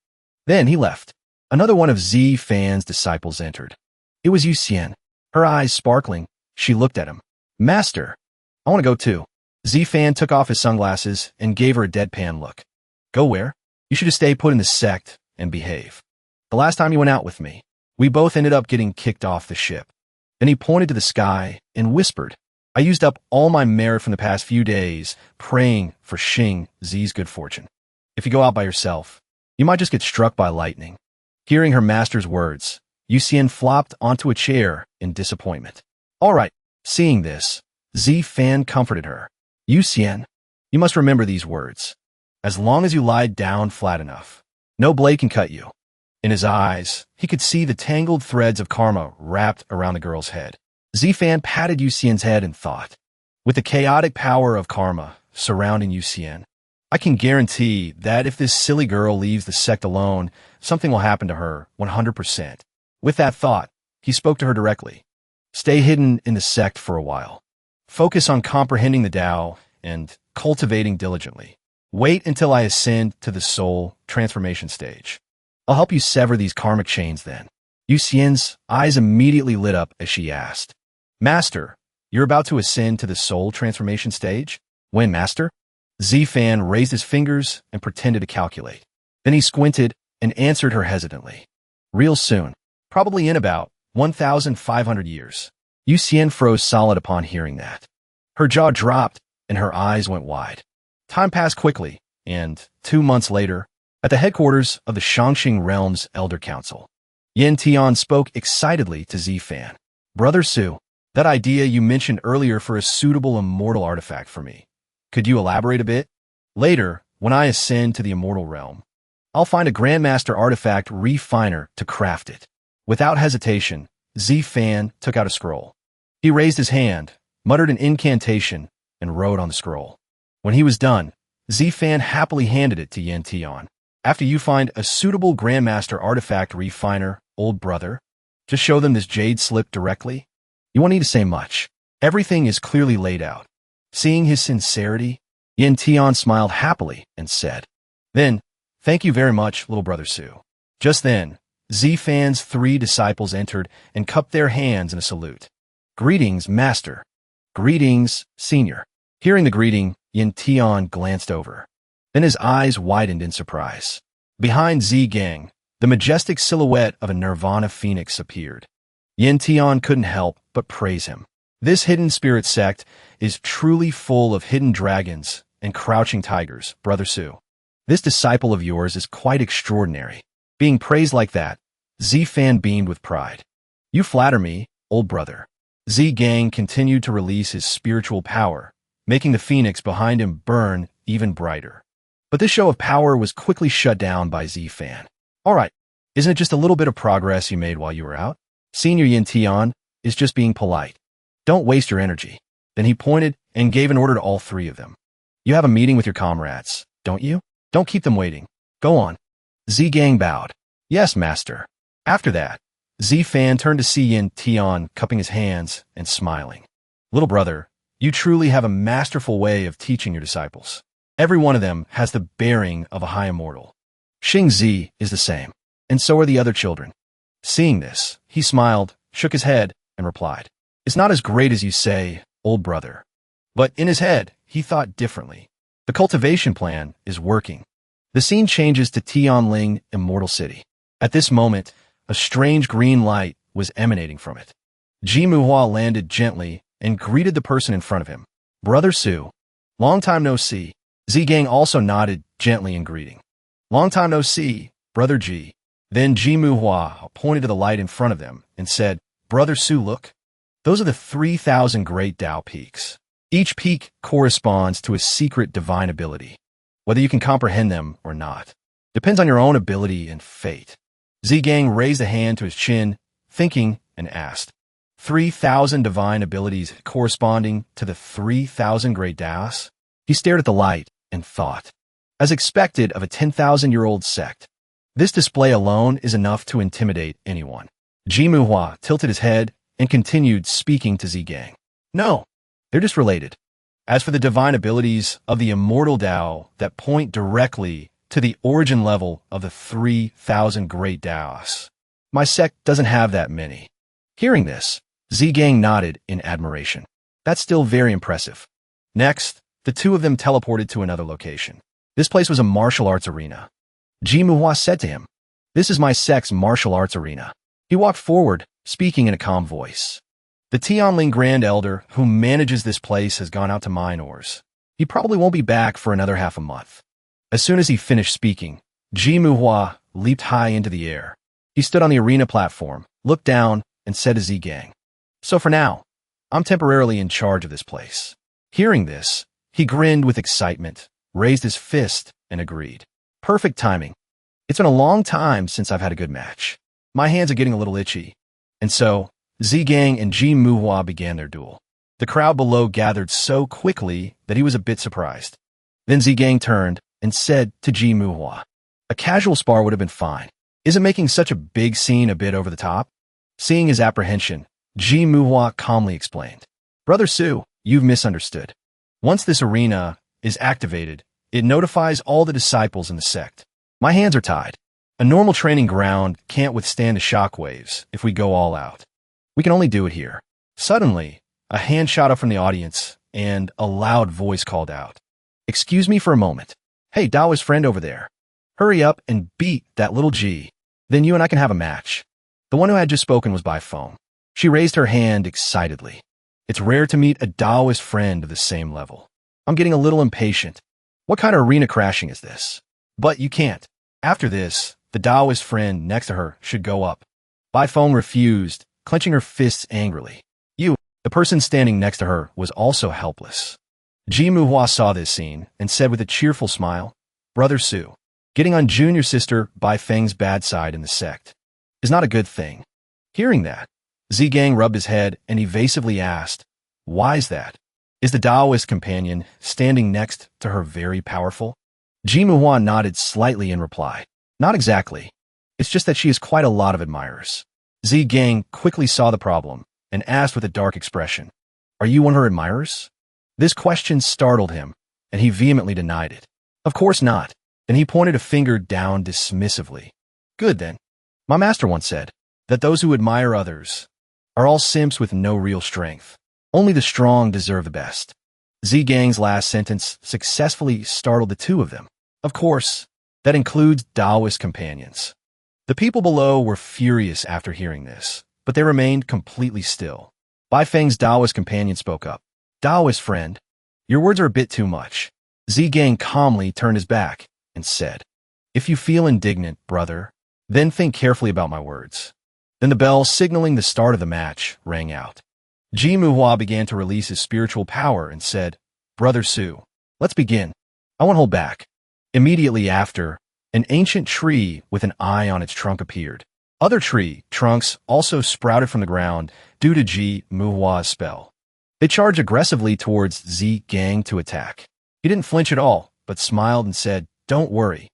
Then he left. Another one of Z-Fan's disciples entered. It was Yuxian. Her eyes sparkling, she looked at him. Master, I want to go too. Z-Fan took off his sunglasses and gave her a deadpan look. Go where? You should just stay put in the sect and behave. The last time you went out with me, we both ended up getting kicked off the ship. Then he pointed to the sky and whispered, I used up all my merit from the past few days praying for Xing Zi's good fortune. If you go out by yourself, you might just get struck by lightning. Hearing her master's words, Yuxian flopped onto a chair in disappointment. All right, seeing this, Z-Fan comforted her. Yuxian, you must remember these words. As long as you lie down flat enough, no blade can cut you. In his eyes, he could see the tangled threads of karma wrapped around the girl's head. Z-Fan patted Yuxian's head and thought, with the chaotic power of karma surrounding Yuxian, I can guarantee that if this silly girl leaves the sect alone, something will happen to her 100%. With that thought, he spoke to her directly. Stay hidden in the sect for a while. Focus on comprehending the Tao and cultivating diligently. Wait until I ascend to the soul transformation stage. I'll help you sever these karmic chains then. Yuxian's eyes immediately lit up as she asked, Master, you're about to ascend to the soul transformation stage? When, Master? Z-Fan raised his fingers and pretended to calculate. Then he squinted and answered her hesitantly. Real soon. Probably in about 1,500 years. Yuxian froze solid upon hearing that. Her jaw dropped and her eyes went wide. Time passed quickly, and 2 months later, at the headquarters of the Shangxing Realm's Elder Council, Yin Tian spoke excitedly to Z-Fan. Brother Su, that idea you mentioned earlier for a suitable immortal artifact for me. Could you elaborate a bit? Later, when I ascend to the immortal realm, I'll find a Grandmaster artifact refiner to craft it. Without hesitation, Z-Fan took out a scroll. He raised his hand, muttered an incantation, and wrote on the scroll. When he was done, Z-Fan happily handed it to Yin Tian. After you find a suitable Grandmaster artifact refiner, old brother, just show them this jade slip directly. You won't need to say much. Everything is clearly laid out. Seeing his sincerity, Yin Tian smiled happily and said, Then, thank you very much, little brother Su. Just then, Z-Fan's 3 disciples entered and cupped their hands in a salute. Greetings, Master. Greetings, Senior. Hearing the greeting, Yin Tian glanced over. Then his eyes widened in surprise. Behind Z-Gang, the majestic silhouette of a Nirvana phoenix appeared. Yin Tian couldn't help but praise him. This hidden spirit sect is truly full of hidden dragons and crouching tigers, Brother Su. This disciple of yours is quite extraordinary. Being praised like that, Z-Fan beamed with pride. You flatter me, old brother. Z-Gang continued to release his spiritual power, making the phoenix behind him burn even brighter. But this show of power was quickly shut down by Z-Fan. All right, isn't it just a little bit of progress you made while you were out? Senior Yin Tian is just being polite. Don't waste your energy. Then he pointed and gave an order to all 3 of them. You have a meeting with your comrades, don't you? Don't keep them waiting. Go on. Z-Gang bowed. Yes, Master. After that, Z-Fan turned to see Yin Tian cupping his hands and smiling. Little brother, you truly have a masterful way of teaching your disciples. Every one of them has the bearing of a high immortal. Xing Zi is the same, and so are the other children. Seeing this, he smiled, shook his head, and replied, It's not as great as you say, old brother. But in his head, he thought differently. The cultivation plan is working. The scene changes to Tianling Immortal City. At this moment, a strange green light was emanating from it. Manhwa landed gently and greeted the person in front of him. Brother Su. Long time no see. Zgang also nodded gently in greeting. Long time no see, Brother G. Then Manhwa pointed to the light in front of them and said, Brother Su, look. Those are the 3,000 Great Tao peaks. Each peak corresponds to a secret divine ability. Whether you can comprehend them or not depends on your own ability and fate. Zgang raised a hand to his chin, thinking, and asked, 3,000 divine abilities corresponding to the 3,000 Great Taos? He stared at the light and thought. As expected of a 10,000-year-old sect, this display alone is enough to intimidate anyone. Manhwa tilted his head and continued speaking to Zgang. No, they're just related. As for the divine abilities of the immortal Tao that point directly to the origin level of the 3,000 Great Taos, my sect doesn't have that many. Hearing this, Zgang nodded in admiration. That's still very impressive. Next, the two of them teleported to another location. This place was a martial arts arena. Manhwa said to him, This is my sect's martial arts arena. He walked forward, speaking in a calm voice. The Tianling Grand Elder who manages this place has gone out to mine ores. He probably won't be back for another half a month. As soon as he finished speaking, Manhwa leaped high into the air. He stood on the arena platform, looked down, and said to Zgang, So for now, I'm temporarily in charge of this place. Hearing this, he grinned with excitement, raised his fist, and agreed. Perfect timing. It's been a long time since I've had a good match. My hands are getting a little itchy. And so, Zgang and Manhwa began their duel. The crowd below gathered so quickly that he was a bit surprised. Then Zgang turned and said to Manhwa, A casual spar would have been fine. Isn't making such a big scene a bit over the top? Seeing his apprehension, Manhwa calmly explained. Brother Su, you've misunderstood. Once this arena is activated, it notifies all the disciples in the sect. My hands are tied. A normal training ground can't withstand the shockwaves if we go all out. We can only do it here. Suddenly, a hand shot up from the audience, and a loud voice called out. Excuse me for a moment. Hey, Daoist friend over there. Hurry up and beat that little G. Then you and I can have a match. The one who had just spoken was by phone. She raised her hand excitedly. It's rare to meet a Daoist friend of the same level. I'm getting a little impatient. What kind of arena crashing is this? But you can't. After this, the Daoist friend next to her should go up. Bai Feng refused, clenching her fists angrily. The person standing next to her was also helpless. Manhwa saw this scene and said with a cheerful smile, Brother Su, getting on junior sister Bai Feng's bad side in the sect is not a good thing. Hearing that, Zgang rubbed his head and evasively asked, Why's that? Is the Daoist companion standing next to her very powerful? Manhwa nodded slightly in reply. Not exactly. It's just that she has quite a lot of admirers. Zgang quickly saw the problem and asked with a dark expression, Are you one of her admirers? This question startled him, and he vehemently denied it. Of course not. Then he pointed a finger down dismissively. Good then. My master once said that those who admire others are all simps with no real strength. Only the strong deserve the best. Zgang's last sentence successfully startled the two of them. Of course, that includes Daoist companions. The people below were furious after hearing this, but they remained completely still. Bai Feng's Daoist companion spoke up. Daoist friend, your words are a bit too much. Zgang calmly turned his back and said, If you feel indignant, brother, then think carefully about my words. Then the bell signaling the start of the match rang out. Manhwa began to release his spiritual power and said, Brother Su, let's begin. I won't hold back. Immediately after, an ancient tree with an eye on its trunk appeared. Other tree trunks also sprouted from the ground due to Manhwa's spell. They charged aggressively towards Zgang to attack. He didn't flinch at all, but smiled and said, Don't worry.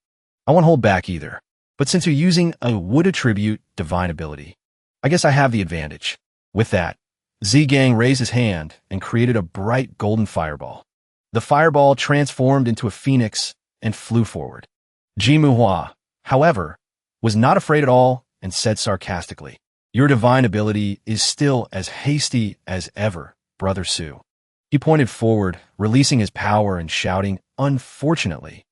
I won't hold back either. But since you're using a wood attribute divine ability, I guess I have the advantage. With that, Zgang raised his hand and created a bright golden fireball. The fireball transformed into a phoenix and flew forward. Manhwa, however, was not afraid at all and said sarcastically, Your divine ability is still as hasty as ever, Brother Su. He pointed forward, releasing his power and shouting, Unfortunately,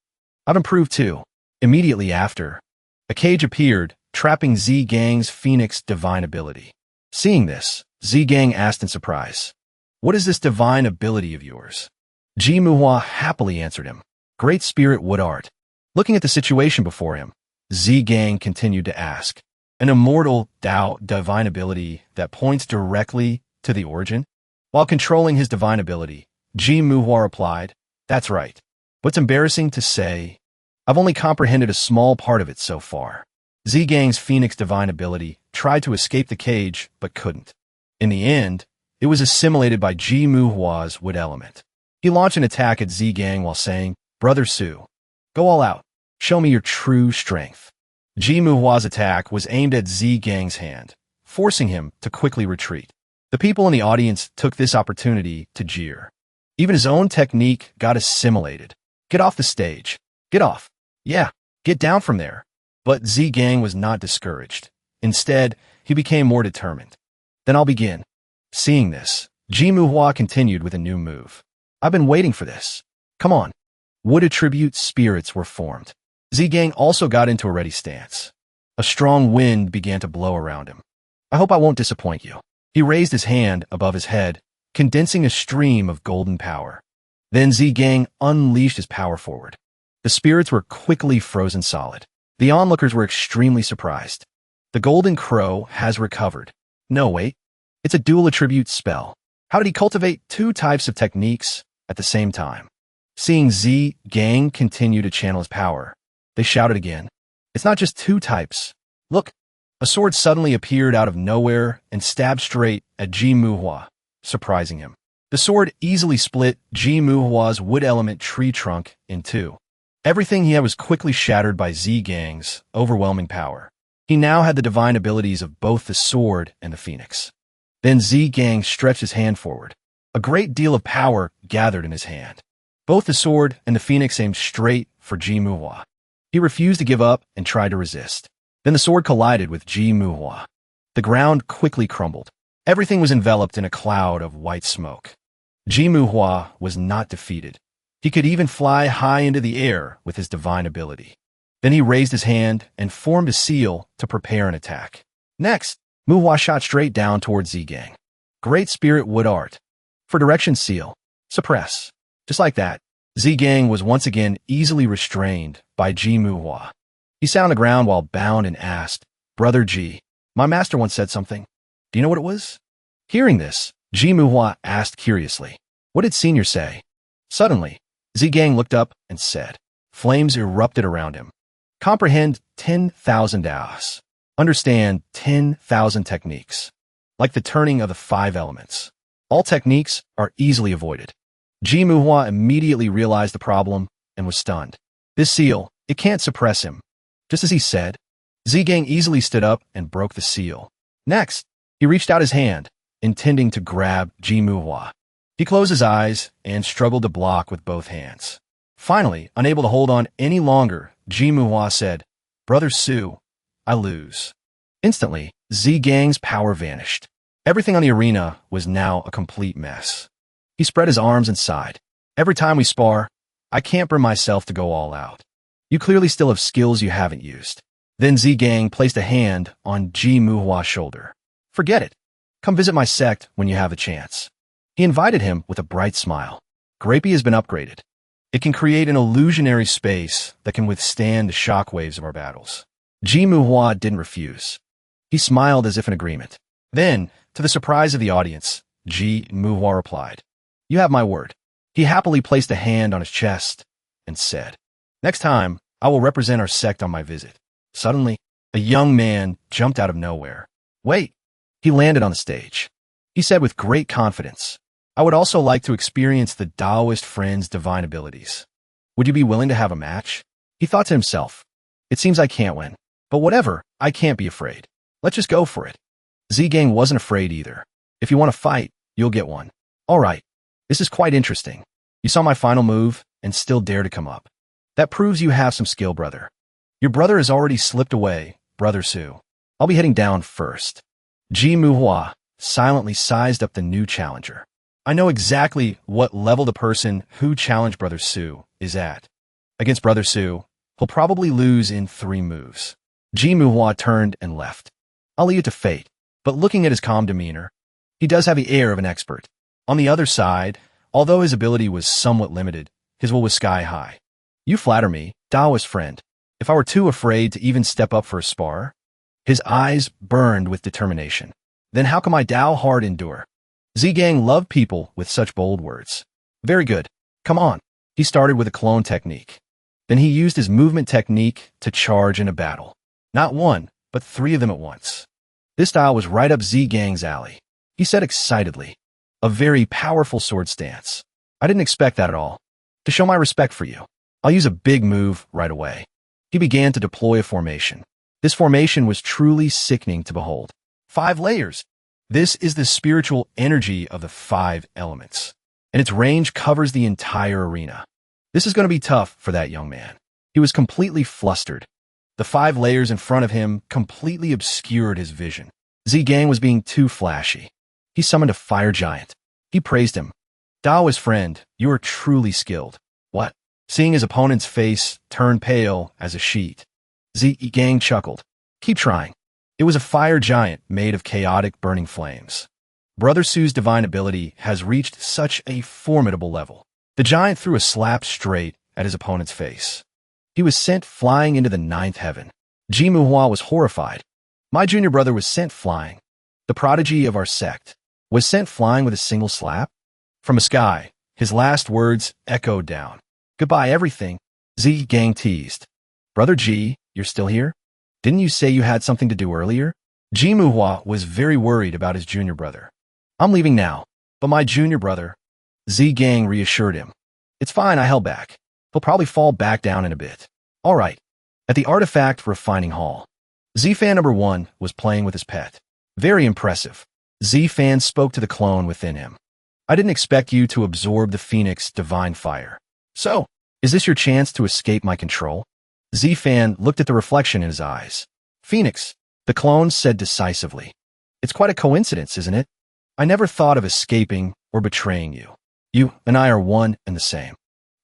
I've improved too. Immediately after, a cage appeared trapping Z-Gang's Phoenix divine ability. Seeing this, Z-Gang asked in surprise, "What is this divine ability of yours?" Manhwa happily answered him, "Great Spirit Wood Art." Looking at the situation before him, Z-Gang continued to ask, "An immortal Tao divine ability that points directly to the origin?" While controlling his divine ability, Manhwa replied, "That's right. But it's embarrassing to say, I've only comprehended a small part of it so far." Z-Gang's Phoenix divine ability tried to escape the cage, but couldn't. In the end, it was assimilated by Manhwa's wood element. He launched an attack at Z-Gang while saying, "Brother Su, go all out. Show me your true strength." Manhwa's attack was aimed at Z-Gang's hand, forcing him to quickly retreat. The people in the audience took this opportunity to jeer. Even his own technique got assimilated. "Get off the stage. Get off. Yeah, get down from there." But Z-Gang was not discouraged. Instead, he became more determined. "Then I'll begin." Seeing this, Manhwa continued with a new move. "I've been waiting for this. Come on." Wood attribute spirits were formed. Z-Gang also got into a ready stance. A strong wind began to blow around him. "I hope I won't disappoint you." He raised his hand above his head, condensing a stream of golden power. Then Z-Gang unleashed his power forward. The spirits were quickly frozen solid. The onlookers were extremely surprised. The Golden Crow has recovered. No, wait. It's a dual attribute spell. How did he cultivate two types of techniques at the same time? Seeing Z-Gang continue to channel his power, they shouted again, "It's not just two types. Look." A sword suddenly appeared out of nowhere and stabbed straight at Manhwa, surprising him. The sword easily split Manhwa's wood element tree trunk in two. Everything he had was quickly shattered by Z-Gang's overwhelming power. He now had the divine abilities of both the sword and the phoenix. Then Z-Gang stretched his hand forward. A great deal of power gathered in his hand. Both the sword and the phoenix aimed straight for Manhwa. He refused to give up and tried to resist. Then the sword collided with Manhwa. The ground quickly crumbled. Everything was enveloped in a cloud of white smoke. Manhwa was not defeated. He could even fly high into the air with his divine ability. Then he raised his hand and formed a seal to prepare an attack. Next, Manhwa shot straight down towards Z-Gang. "Great Spirit Wood Art." For direction seal, suppress. Just like that, Z-Gang was once again easily restrained by Manhwa. He sat on the ground while bound and asked, "Brother G, my master once said something. Do you know what it was?" Hearing this, Manhwa asked curiously, "What did Senior say?" Suddenly, Z-Gang looked up and said, flames erupted around him. "Comprehend 10,000 hours. Understand 10,000 techniques. Like the turning of the 5 elements. All techniques are easily avoided." Manhwa immediately realized the problem and was stunned. This seal, it can't suppress him. Just as he said, Z-Gang easily stood up and broke the seal. Next, he reached out his hand, intending to grab Manhwa. He closed his eyes and struggled to block with both hands. Finally, unable to hold on any longer, Manhwa said, "Brother Su, I lose." Instantly, Z-Gang's power vanished. Everything on the arena was now a complete mess. He spread his arms and sighed. "Every time we spar, I can't bring myself to go all out. You clearly still have skills you haven't used." Then Z-Gang placed a hand on Manhwa's shoulder. "Forget it. Come visit my sect when you have the chance." He invited him with a bright smile. Grapey has been upgraded. It can create an illusionary space that can withstand the shockwaves of our battles. Manhwa didn't refuse. He smiled as if in agreement. Then, to the surprise of the audience, Manhwa replied, "You have my word." He happily placed a hand on his chest and said, "Next time, I will represent our sect on my visit." Suddenly, a young man jumped out of nowhere. "Wait." He landed on the stage. He said with great confidence, "I would also like to experience the Taoist friend's divine abilities. Would you be willing to have a match?" He thought to himself, "It seems I can't win. But whatever, I can't be afraid. Let's just go for it." Z-Gang wasn't afraid either. "If you want to fight, you'll get one." "All right. This is quite interesting. You saw my final move and still dare to come up. That proves you have some skill, brother. Your brother has already slipped away, Brother Su. I'll be heading down first." Manhwa silently sized up the new challenger. "I know exactly what level the person who challenged Brother Su is at. Against Brother Su, he'll probably lose in 3 moves. Manhwa turned and left. I'll leave it to fate, but looking at his calm demeanor, he does have the air of an expert. On the other side, although his ability was somewhat limited, his will was sky high. You flatter me, Daoist friend. If I were too afraid to even step up for a spar? His eyes burned with determination. Then how can my Dao heart endure? Zgang loved people with such bold words. Very good. Come on. He started with a clone technique. Then he used his movement technique to charge in a battle. Not one, but 3 of them at once. This style was right up Zgang's alley. He said excitedly. A very powerful sword stance. I didn't expect that at all. To show my respect for you, I'll use a big move right away. He began to deploy a formation. This formation was truly sickening to behold. 5 layers. This is the spiritual energy of the 5 elements, and its range covers the entire arena. This is going to be tough for that young man. He was completely flustered. The 5 layers in front of him completely obscured his vision. Zgang was being too flashy. He summoned a fire giant. He praised him. Daoist friend, you are truly skilled. What? Seeing his opponent's face turn pale as a sheet, Zgang chuckled. Keep trying. It was a fire giant made of chaotic burning flames. Brother Su's divine ability has reached such a formidable level. The giant threw a slap straight at his opponent's face. He was sent flying into the 9th heaven. Manhwa was horrified. My junior brother was sent flying. The prodigy of our sect was sent flying with a single slap? From a sky, his last words echoed down. Goodbye, everything. Zgang teased. Brother G, you're still here? Didn't you say you had something to do earlier? Manhwa was very worried about his junior brother. I'm leaving now, but my junior brother, Zgang reassured him. It's fine, I held back. He'll probably fall back down in a bit. All right. At the artifact refining hall, Z-Fan number 1 was playing with his pet. Very impressive. Z-Fan spoke to the clone within him. I didn't expect you to absorb the Phoenix divine fire. So, is this your chance to escape my control? Z-Fan looked at the reflection in his eyes. Phoenix, the clone said decisively. It's quite a coincidence, isn't it? I never thought of escaping or betraying you. You and I are one and the same.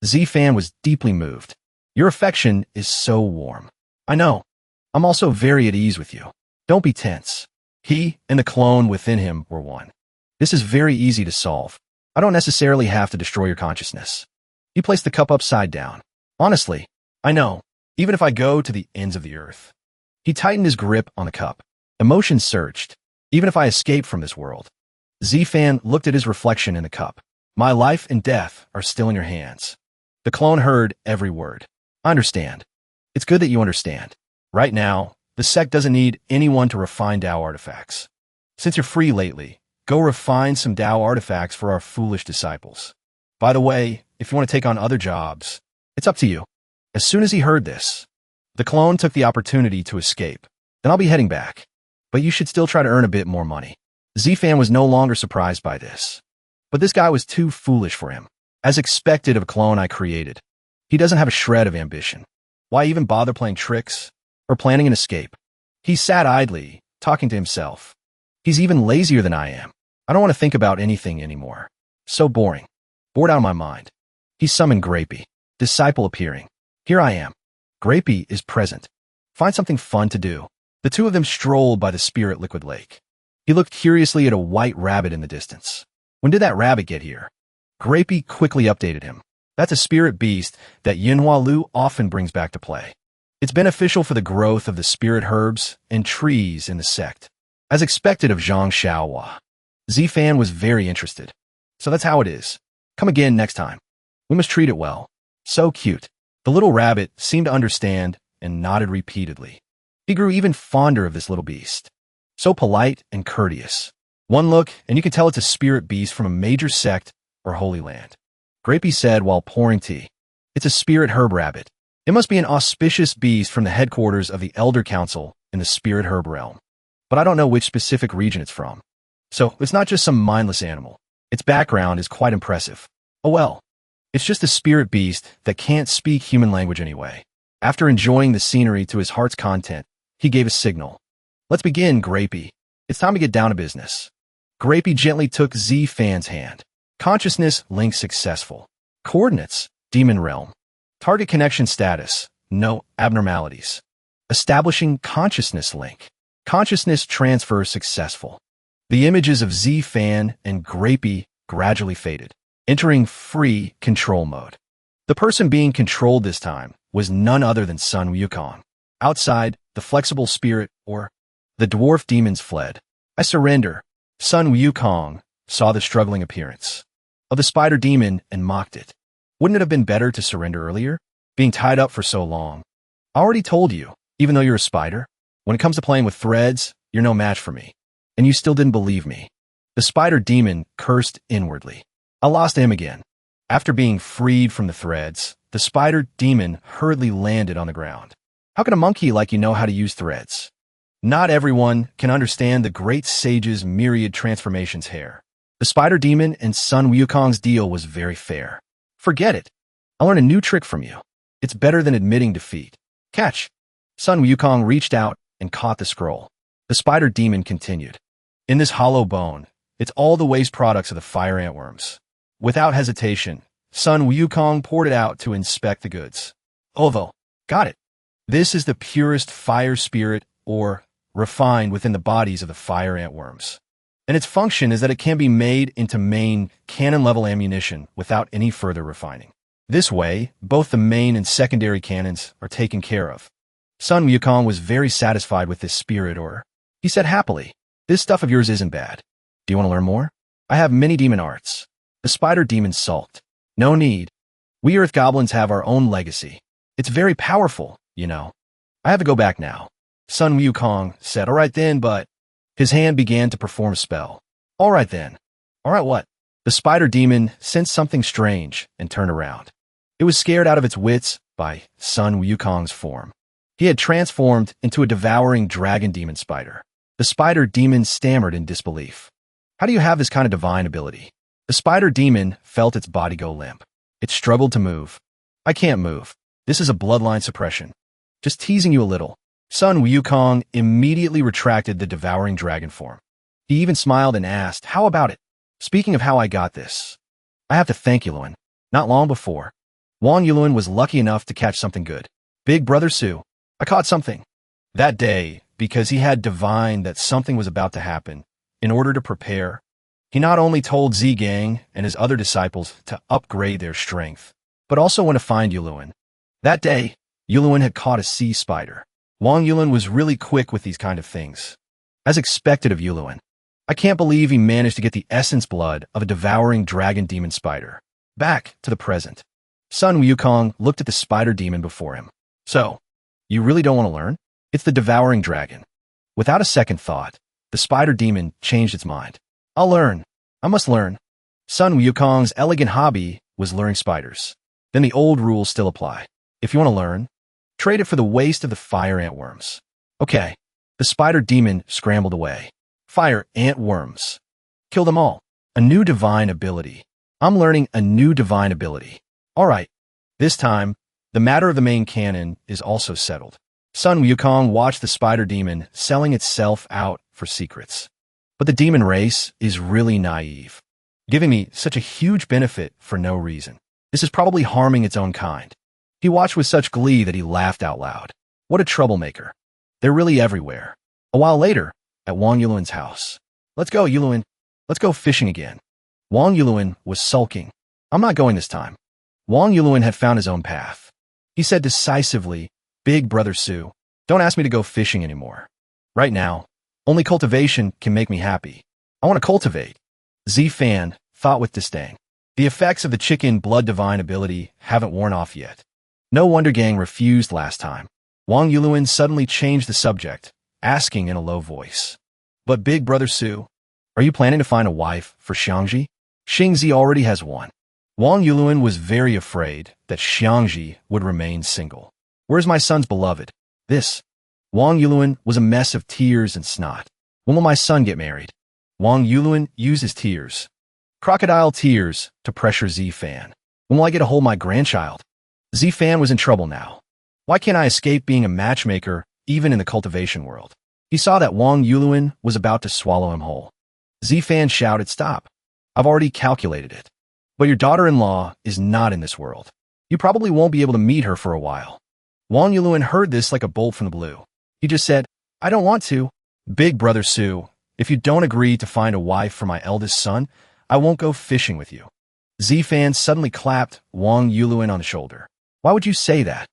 Z-Fan was deeply moved. Your affection is so warm. I know. I'm also very at ease with you. Don't be tense. He and the clone within him were one. This is very easy to solve. I don't necessarily have to destroy your consciousness. He placed the cup upside down. Honestly, I know, even if I go to the ends of the earth. He tightened his grip on the cup. Emotion surged. Even if I escape from this world. Z-Fan looked at his reflection in the cup. My life and death are still in your hands. The clone heard every word. I understand. It's good that you understand. Right now, the sect doesn't need anyone to refine Dao artifacts. Since you're free lately, go refine some Dao artifacts for our foolish disciples. By the way, if you want to take on other jobs, it's up to you. As soon as he heard this, the clone took the opportunity to escape. Then I'll be heading back. But you should still try to earn a bit more money. Z-Fan was no longer surprised by this. But this guy was too foolish for him. As expected of a clone I created. He doesn't have a shred of ambition. Why even bother playing tricks or planning an escape? He sat idly, talking to himself. He's even lazier than I am. I don't want to think about anything anymore. So boring. Bored out of my mind. He summoned Grapey. Disciple appearing. Here I am. Grapey is present. Find something fun to do. The two of them strolled by the spirit liquid lake. He looked curiously at a white rabbit in the distance. When did that rabbit get here? Grapey quickly updated him. That's a spirit beast that Yinhua Lu often brings back to play. It's beneficial for the growth of the spirit herbs and trees in the sect. As expected of Zhang Xiaohua, Z-Fan was very interested. So that's how it is. Come again next time. We must treat it well. So cute. The little rabbit seemed to understand and nodded repeatedly. He grew even fonder of this little beast. So polite and courteous. One look, and you can tell it's a spirit beast from a major sect or holy land. Grapey said while pouring tea. It's a spirit herb rabbit. It must be an auspicious beast from the headquarters of the Elder Council in the spirit herb realm. But I don't know which specific region it's from. So it's not just some mindless animal. Its background is quite impressive. Oh well. It's just a spirit beast that can't speak human language anyway. After enjoying the scenery to his heart's content, he gave a signal. Let's begin, Grapey. It's time to get down to business. Grapey gently took Z-Fan's hand. Consciousness link successful. Coordinates, Demon Realm. Target connection status, no abnormalities. Establishing consciousness link. Consciousness transfer successful. The images of Z-Fan and Grapey gradually faded, entering free control mode. The person being controlled this time was none other than Sun Wukong. Outside, the flexible spirit, or the dwarf demons fled. I surrender. Sun Wukong saw the struggling appearance of the spider demon and mocked it. Wouldn't it have been better to surrender earlier? Being tied up for so long. I already told you, even though you're a spider, when it comes to playing with threads, you're no match for me. And you still didn't believe me. The spider demon cursed inwardly. I lost him again. After being freed from the threads, the spider demon hurriedly landed on the ground. How can a monkey like you know how to use threads? Not everyone can understand the great sage's myriad transformations here. The spider demon and Sun Wukong's deal was very fair. Forget it. I'll learn a new trick from you. It's better than admitting defeat. Catch. Sun Wukong reached out and caught the scroll. The spider demon continued. In this hollow bone, it's all the waste products of the fire antworms. Without hesitation, Sun Wukong poured it out to inspect the goods. Ovo. Got it. This is the purest fire spirit, or refined within the bodies of the fire antworms. And its function is that it can be made into main cannon-level ammunition without any further refining. This way, both the main and secondary cannons are taken care of. Sun Wukong was very satisfied with this spirit, or he said happily, "This stuff of yours isn't bad. Do you want to learn more? I have many demon arts." The spider demon sulked. "No need. We Earth Goblins have our own legacy. It's very powerful, you know. I have to go back now." Sun Wukong said, "All right then, but..." His hand began to perform a spell. "All right then." "All right what?" The spider demon sensed something strange and turned around. It was scared out of its wits by Sun Wukong's form. He had transformed into a devouring dragon demon spider. The spider demon stammered in disbelief. "How do you have this kind of divine ability?" The spider demon felt its body go limp. It struggled to move. "I can't move. This is a bloodline suppression. Just teasing you a little." Sun Wukong immediately retracted the devouring dragon form. He even smiled and asked, "How about it? Speaking of how I got this, I have to thank Yulun. Not long before, Wang Yulun was lucky enough to catch something good. Big Brother Su, I caught something." That day, because he had divined that something was about to happen, in order to prepare, he not only told Z-Gang and his other disciples to upgrade their strength, but also went to find Yulun. That day, Yulun had caught a sea spider. Wang Yulun was really quick with these kind of things. As expected of Yulun, I can't believe he managed to get the essence blood of a devouring dragon demon spider. Back to the present. Sun Wukong looked at the spider demon before him. "So, you really don't want to learn? It's the devouring dragon." Without a second thought, the spider demon changed its mind. "I'll learn. I must learn." Sun Wukong's elegant hobby was luring spiders. Then the old rules still apply. If you want to learn, trade it for the waste of the fire antworms. Okay. The spider demon scrambled away. Fire antworms. Kill them all. A new divine ability. I'm learning a new divine ability. All right. This time, the matter of the main cannon is also settled. Sun Wukong watched the spider demon selling itself out for secrets. But the demon race is really naive, giving me such a huge benefit for no reason. This is probably harming its own kind. He watched with such glee that he laughed out loud. What a troublemaker. They're really everywhere. A while later, at Wang Yulun's house. "Let's go, Yulun. Let's go fishing again." Wang Yulun was sulking. "I'm not going this time." Wang Yulun had found his own path. He said decisively, "Big Brother Su, don't ask me to go fishing anymore. Right now, only cultivation can make me happy. I want to cultivate." Z-Fan thought with disdain. The effects of the chicken blood divine ability haven't worn off yet. No wonder Gang refused last time. Wang Yulun suddenly changed the subject, asking in a low voice, "But Big Brother Su, are you planning to find a wife for Xiangji? Xingzi already has one." Wang Yulun was very afraid that Xiangji would remain single. "Where's my son's beloved?" This. Wang Yulun was a mess of tears and snot. "When will my son get married?" Wang Yulun used his tears, crocodile tears, to pressure Z-Fan. "When will I get a hold of my grandchild?" Z-Fan was in trouble now. Why can't I escape being a matchmaker even in the cultivation world? He saw that Wang Yulun was about to swallow him whole. Z-Fan shouted, "Stop. I've already calculated it. But your daughter-in-law is not in this world. You probably won't be able to meet her for a while." Wang Yulun heard this like a bolt from the blue. He just said, I don't want to. Big brother Su, if you don't agree to find a wife for my eldest son, I won't go fishing with you. Z-Fan suddenly clapped Wang Yulun on the shoulder. Why would you say that?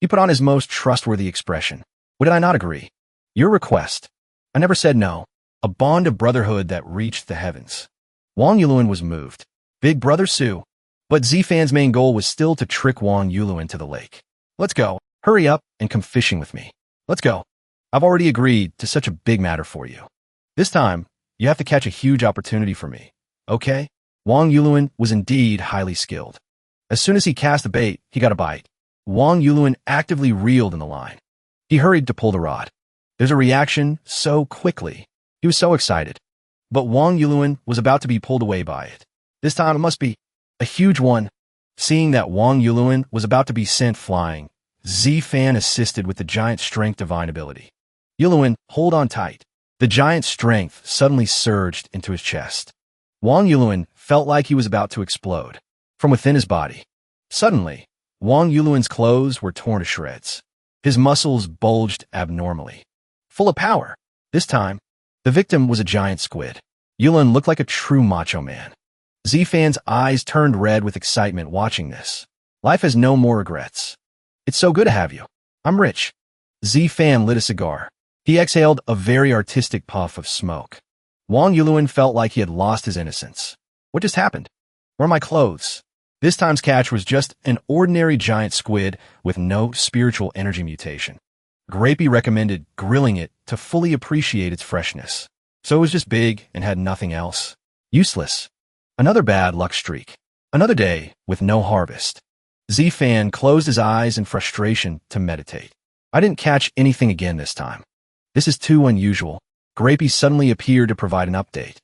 He put on his most trustworthy expression. What did I not agree? Your request. I never said no. A bond of brotherhood that reached the heavens. Wang Yulun was moved. Big brother Su. But Z-Fan's main goal was still to trick Wang Yulun to the lake. Let's go. Hurry up and come fishing with me. Let's go. I've already agreed to such a big matter for you. This time, you have to catch a huge opportunity for me. Okay? Wang Yulun was indeed highly skilled. As soon as he cast the bait, he got a bite. Wang Yulun actively reeled in the line. He hurried to pull the rod. There's a reaction so quickly. He was so excited. But Wang Yulun was about to be pulled away by it. This time it must be a huge one. Seeing that Wang Yulun was about to be sent flying, Z-Fan assisted with the giant strength divine ability. Yulun, hold on tight. The giant strength suddenly surged into his chest. Wang Yulun felt like he was about to explode from within his body. Suddenly, Wang Yulun's clothes were torn to shreds. His muscles bulged abnormally. Full of power. This time, the victim was a giant squid. Yulun looked like a true macho man. Z-Fan's eyes turned red with excitement watching this. Life has no more regrets. It's so good to have you. I'm rich. Z-Fan lit a cigar. He exhaled a very artistic puff of smoke. Wang Yulun felt like he had lost his innocence. What just happened? Where are my clothes? This time's catch was just an ordinary giant squid with no spiritual energy mutation. Grapey recommended grilling it to fully appreciate its freshness. So it was just big and had nothing else. Useless. Another bad luck streak. Another day with no harvest. Z-Fan closed his eyes in frustration to meditate. I didn't catch anything again this time. This is too unusual. Grapey suddenly appeared to provide an update.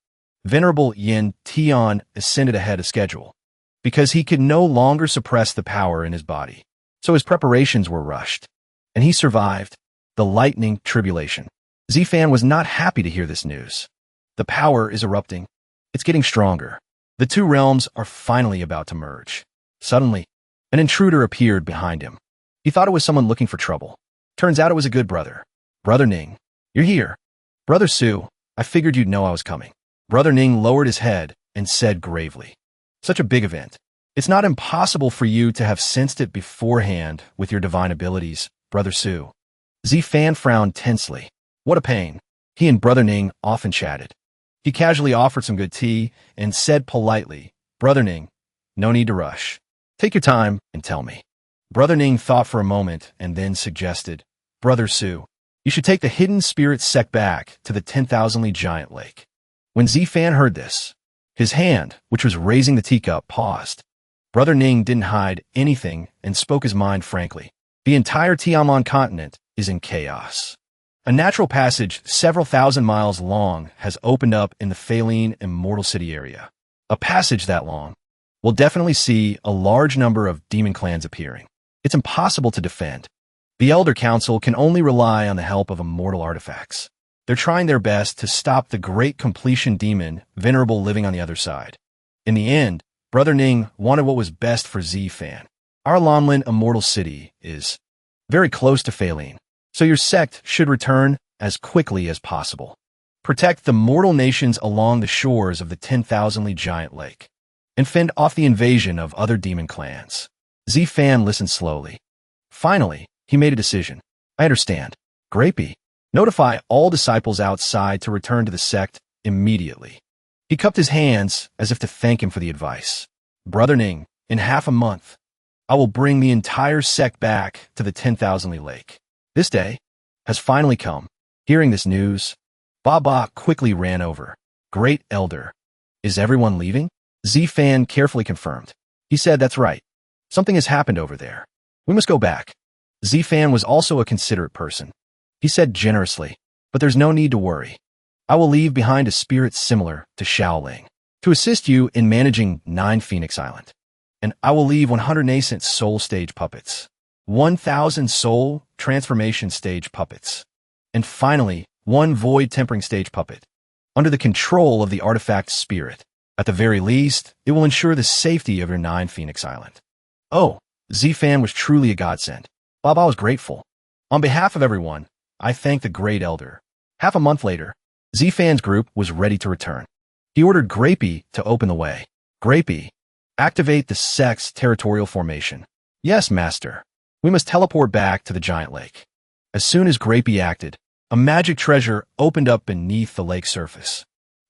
Venerable Yin Tian ascended ahead of schedule because he could no longer suppress the power in his body. So his preparations were rushed. And he survived the lightning tribulation. Z-Fan was not happy to hear this news. The power is erupting. It's getting stronger. The two realms are finally about to merge. Suddenly, an intruder appeared behind him. He thought it was someone looking for trouble. Turns out it was a good brother. Brother Ning, you're here. Brother Su, I figured you'd know I was coming. Brother Ning lowered his head and said gravely, such a big event. It's not impossible for you to have sensed it beforehand with your divine abilities, Brother Su. Z-Fan frowned tensely. What a pain. He and Brother Ning often chatted. He casually offered some good tea and said politely, Brother Ning, no need to rush. Take your time and tell me. Brother Ning thought for a moment and then suggested, Brother Su, you should take the hidden spirit sect back to the 10,000-li giant lake. When Z-Fan heard this, his hand, which was raising the teacup, paused. Brother Ning didn't hide anything and spoke his mind frankly. The entire Tiaman continent is in chaos. A natural passage several thousand miles long has opened up in the Faline Immortal City area. A passage that long will definitely see a large number of demon clans appearing. It's impossible to defend. The Elder Council can only rely on the help of immortal artifacts. They're trying their best to stop the great completion demon Venerable living on the other side. In the end, Brother Ning wanted what was best for Z-Fan. Our Lomlin Immortal City is very close to Faline, so your sect should return as quickly as possible. Protect the mortal nations along the shores of the 10,000-li giant lake, and fend off the invasion of other demon clans. Z-Fan listened slowly. Finally, he made a decision. I understand. Grapey, notify all disciples outside to return to the sect immediately. He cupped his hands as if to thank him for the advice. Brother Ning, in half a month, I will bring the entire sect back to the 10,000-li lake. This day has finally come. Hearing this news, Baba quickly ran over. Great Elder, is everyone leaving? Z-Fan carefully confirmed. He said, that's right. Something has happened over there. We must go back. Z-Fan was also a considerate person. He said generously, but there's no need to worry. I will leave behind a spirit similar to Shaoling to assist you in managing 9 Phoenix Island. And I will leave 100 nascent soul stage puppets, 1,000 soul transformation stage puppets, and finally, 1 void tempering stage puppet, under the control of the artifact spirit. At the very least, it will ensure the safety of your 9 Phoenix Island. Oh, Z-Fan was truly a godsend. Baba was grateful. On behalf of everyone, I thank the Great Elder. Half a month later, Z-Fan's group was ready to return. He ordered Grapey to open the way. Grapey, activate the sect's territorial formation. Yes, Master. We must teleport back to the giant lake. As soon as Grapey acted, a magic treasure opened up beneath the lake's surface.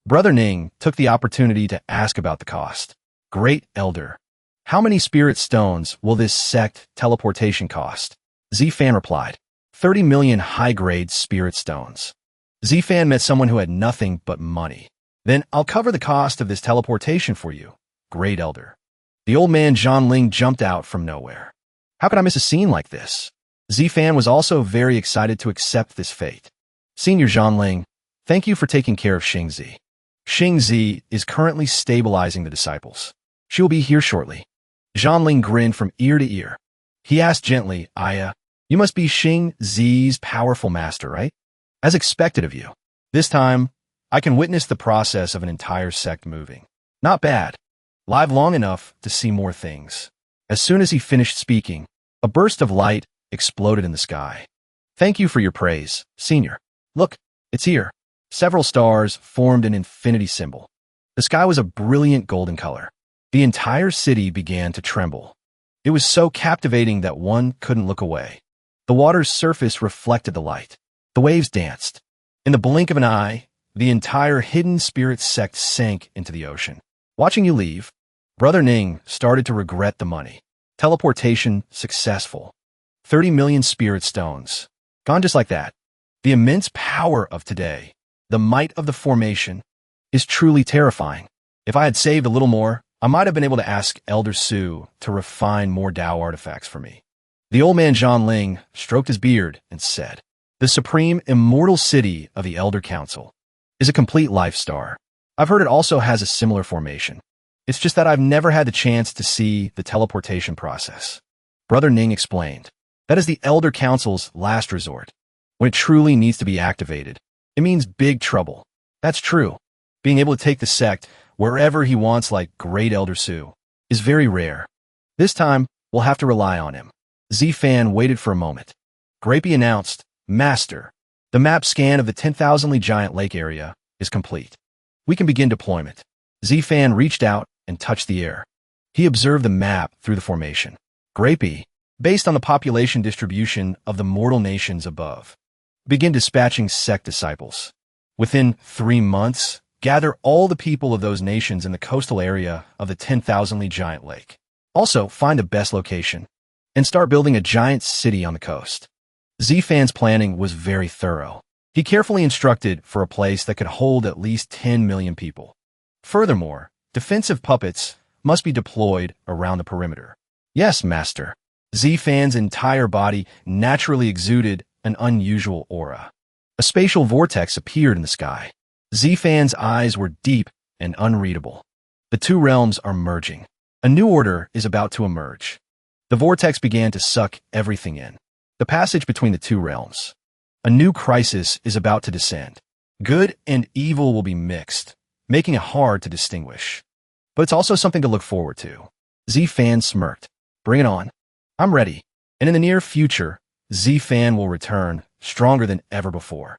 Brother Ning took the opportunity to ask about the cost. Great Elder, how many spirit stones will this sect teleportation cost? Z-Fan replied, 30 million high-grade spirit stones. Z-Fan met someone who had nothing but money. Then I'll cover the cost of this teleportation for you, Great Elder. The old man Zhang Ling jumped out from nowhere. How could I miss a scene like this? Z-Fan was also very excited to accept this fate. Senior Zhang Ling, thank you for taking care of Xingzi. Xingzi is currently stabilizing the disciples. She will be here shortly. Zhang Ling grinned from ear to ear. He asked gently, Aya, you must be Xingzi's powerful master, right? As expected of you. This time, I can witness the process of an entire sect moving. Not bad. Live long enough to see more things. As soon as he finished speaking, a burst of light exploded in the sky. Thank you for your praise, Senior. Look, it's here. Several stars formed an infinity symbol. The sky was a brilliant golden color. The entire city began to tremble. It was so captivating that one couldn't look away. The water's surface reflected the light. The waves danced. In the blink of an eye, the entire hidden spirit sect sank into the ocean. Watching you leave, Brother Ning started to regret the money. Teleportation successful. 30 million spirit stones. Gone just like that. The immense power of today, the might of the formation, is truly terrifying. If I had saved a little more, I might have been able to ask Elder Su to refine more Tao artifacts for me. The old man Zhang Ling stroked his beard and said, the supreme immortal city of the Elder Council is a complete life star. I've heard it also has a similar formation. It's just that I've never had the chance to see the teleportation process. Brother Ning explained, that is the Elder Council's last resort. When it truly needs to be activated, it means big trouble. That's true. Being able to take the sect wherever he wants like Great Elder Su is very rare. This time, we'll have to rely on him. Z-Fan waited for a moment. Grapey announced, Master, the map scan of the 10,000-ly giant lake area is complete. We can begin deployment. Z-Fan reached out and touched the air. He observed the map through the formation. Grapey, based on the population distribution of the mortal nations above, begin dispatching sect disciples. Within 3 months, gather all the people of those nations in the coastal area of the 10,000-ly giant lake. Also, find the best location and start building a giant city on the coast. Z-Fan's planning was very thorough. He carefully instructed for a place that could hold at least 10 million people. Furthermore, defensive puppets must be deployed around the perimeter. Yes, Master. Z-Fan's entire body naturally exuded an unusual aura. A spatial vortex appeared in the sky. Z-Fan's eyes were deep and unreadable. The two realms are merging. A new order is about to emerge. The vortex began to suck everything in. The passage between the two realms. A new crisis is about to descend. Good and evil will be mixed, making it hard to distinguish. But it's also something to look forward to. Z-Fan smirked. Bring it on. I'm ready. And in the near future, Z-Fan will return stronger than ever before.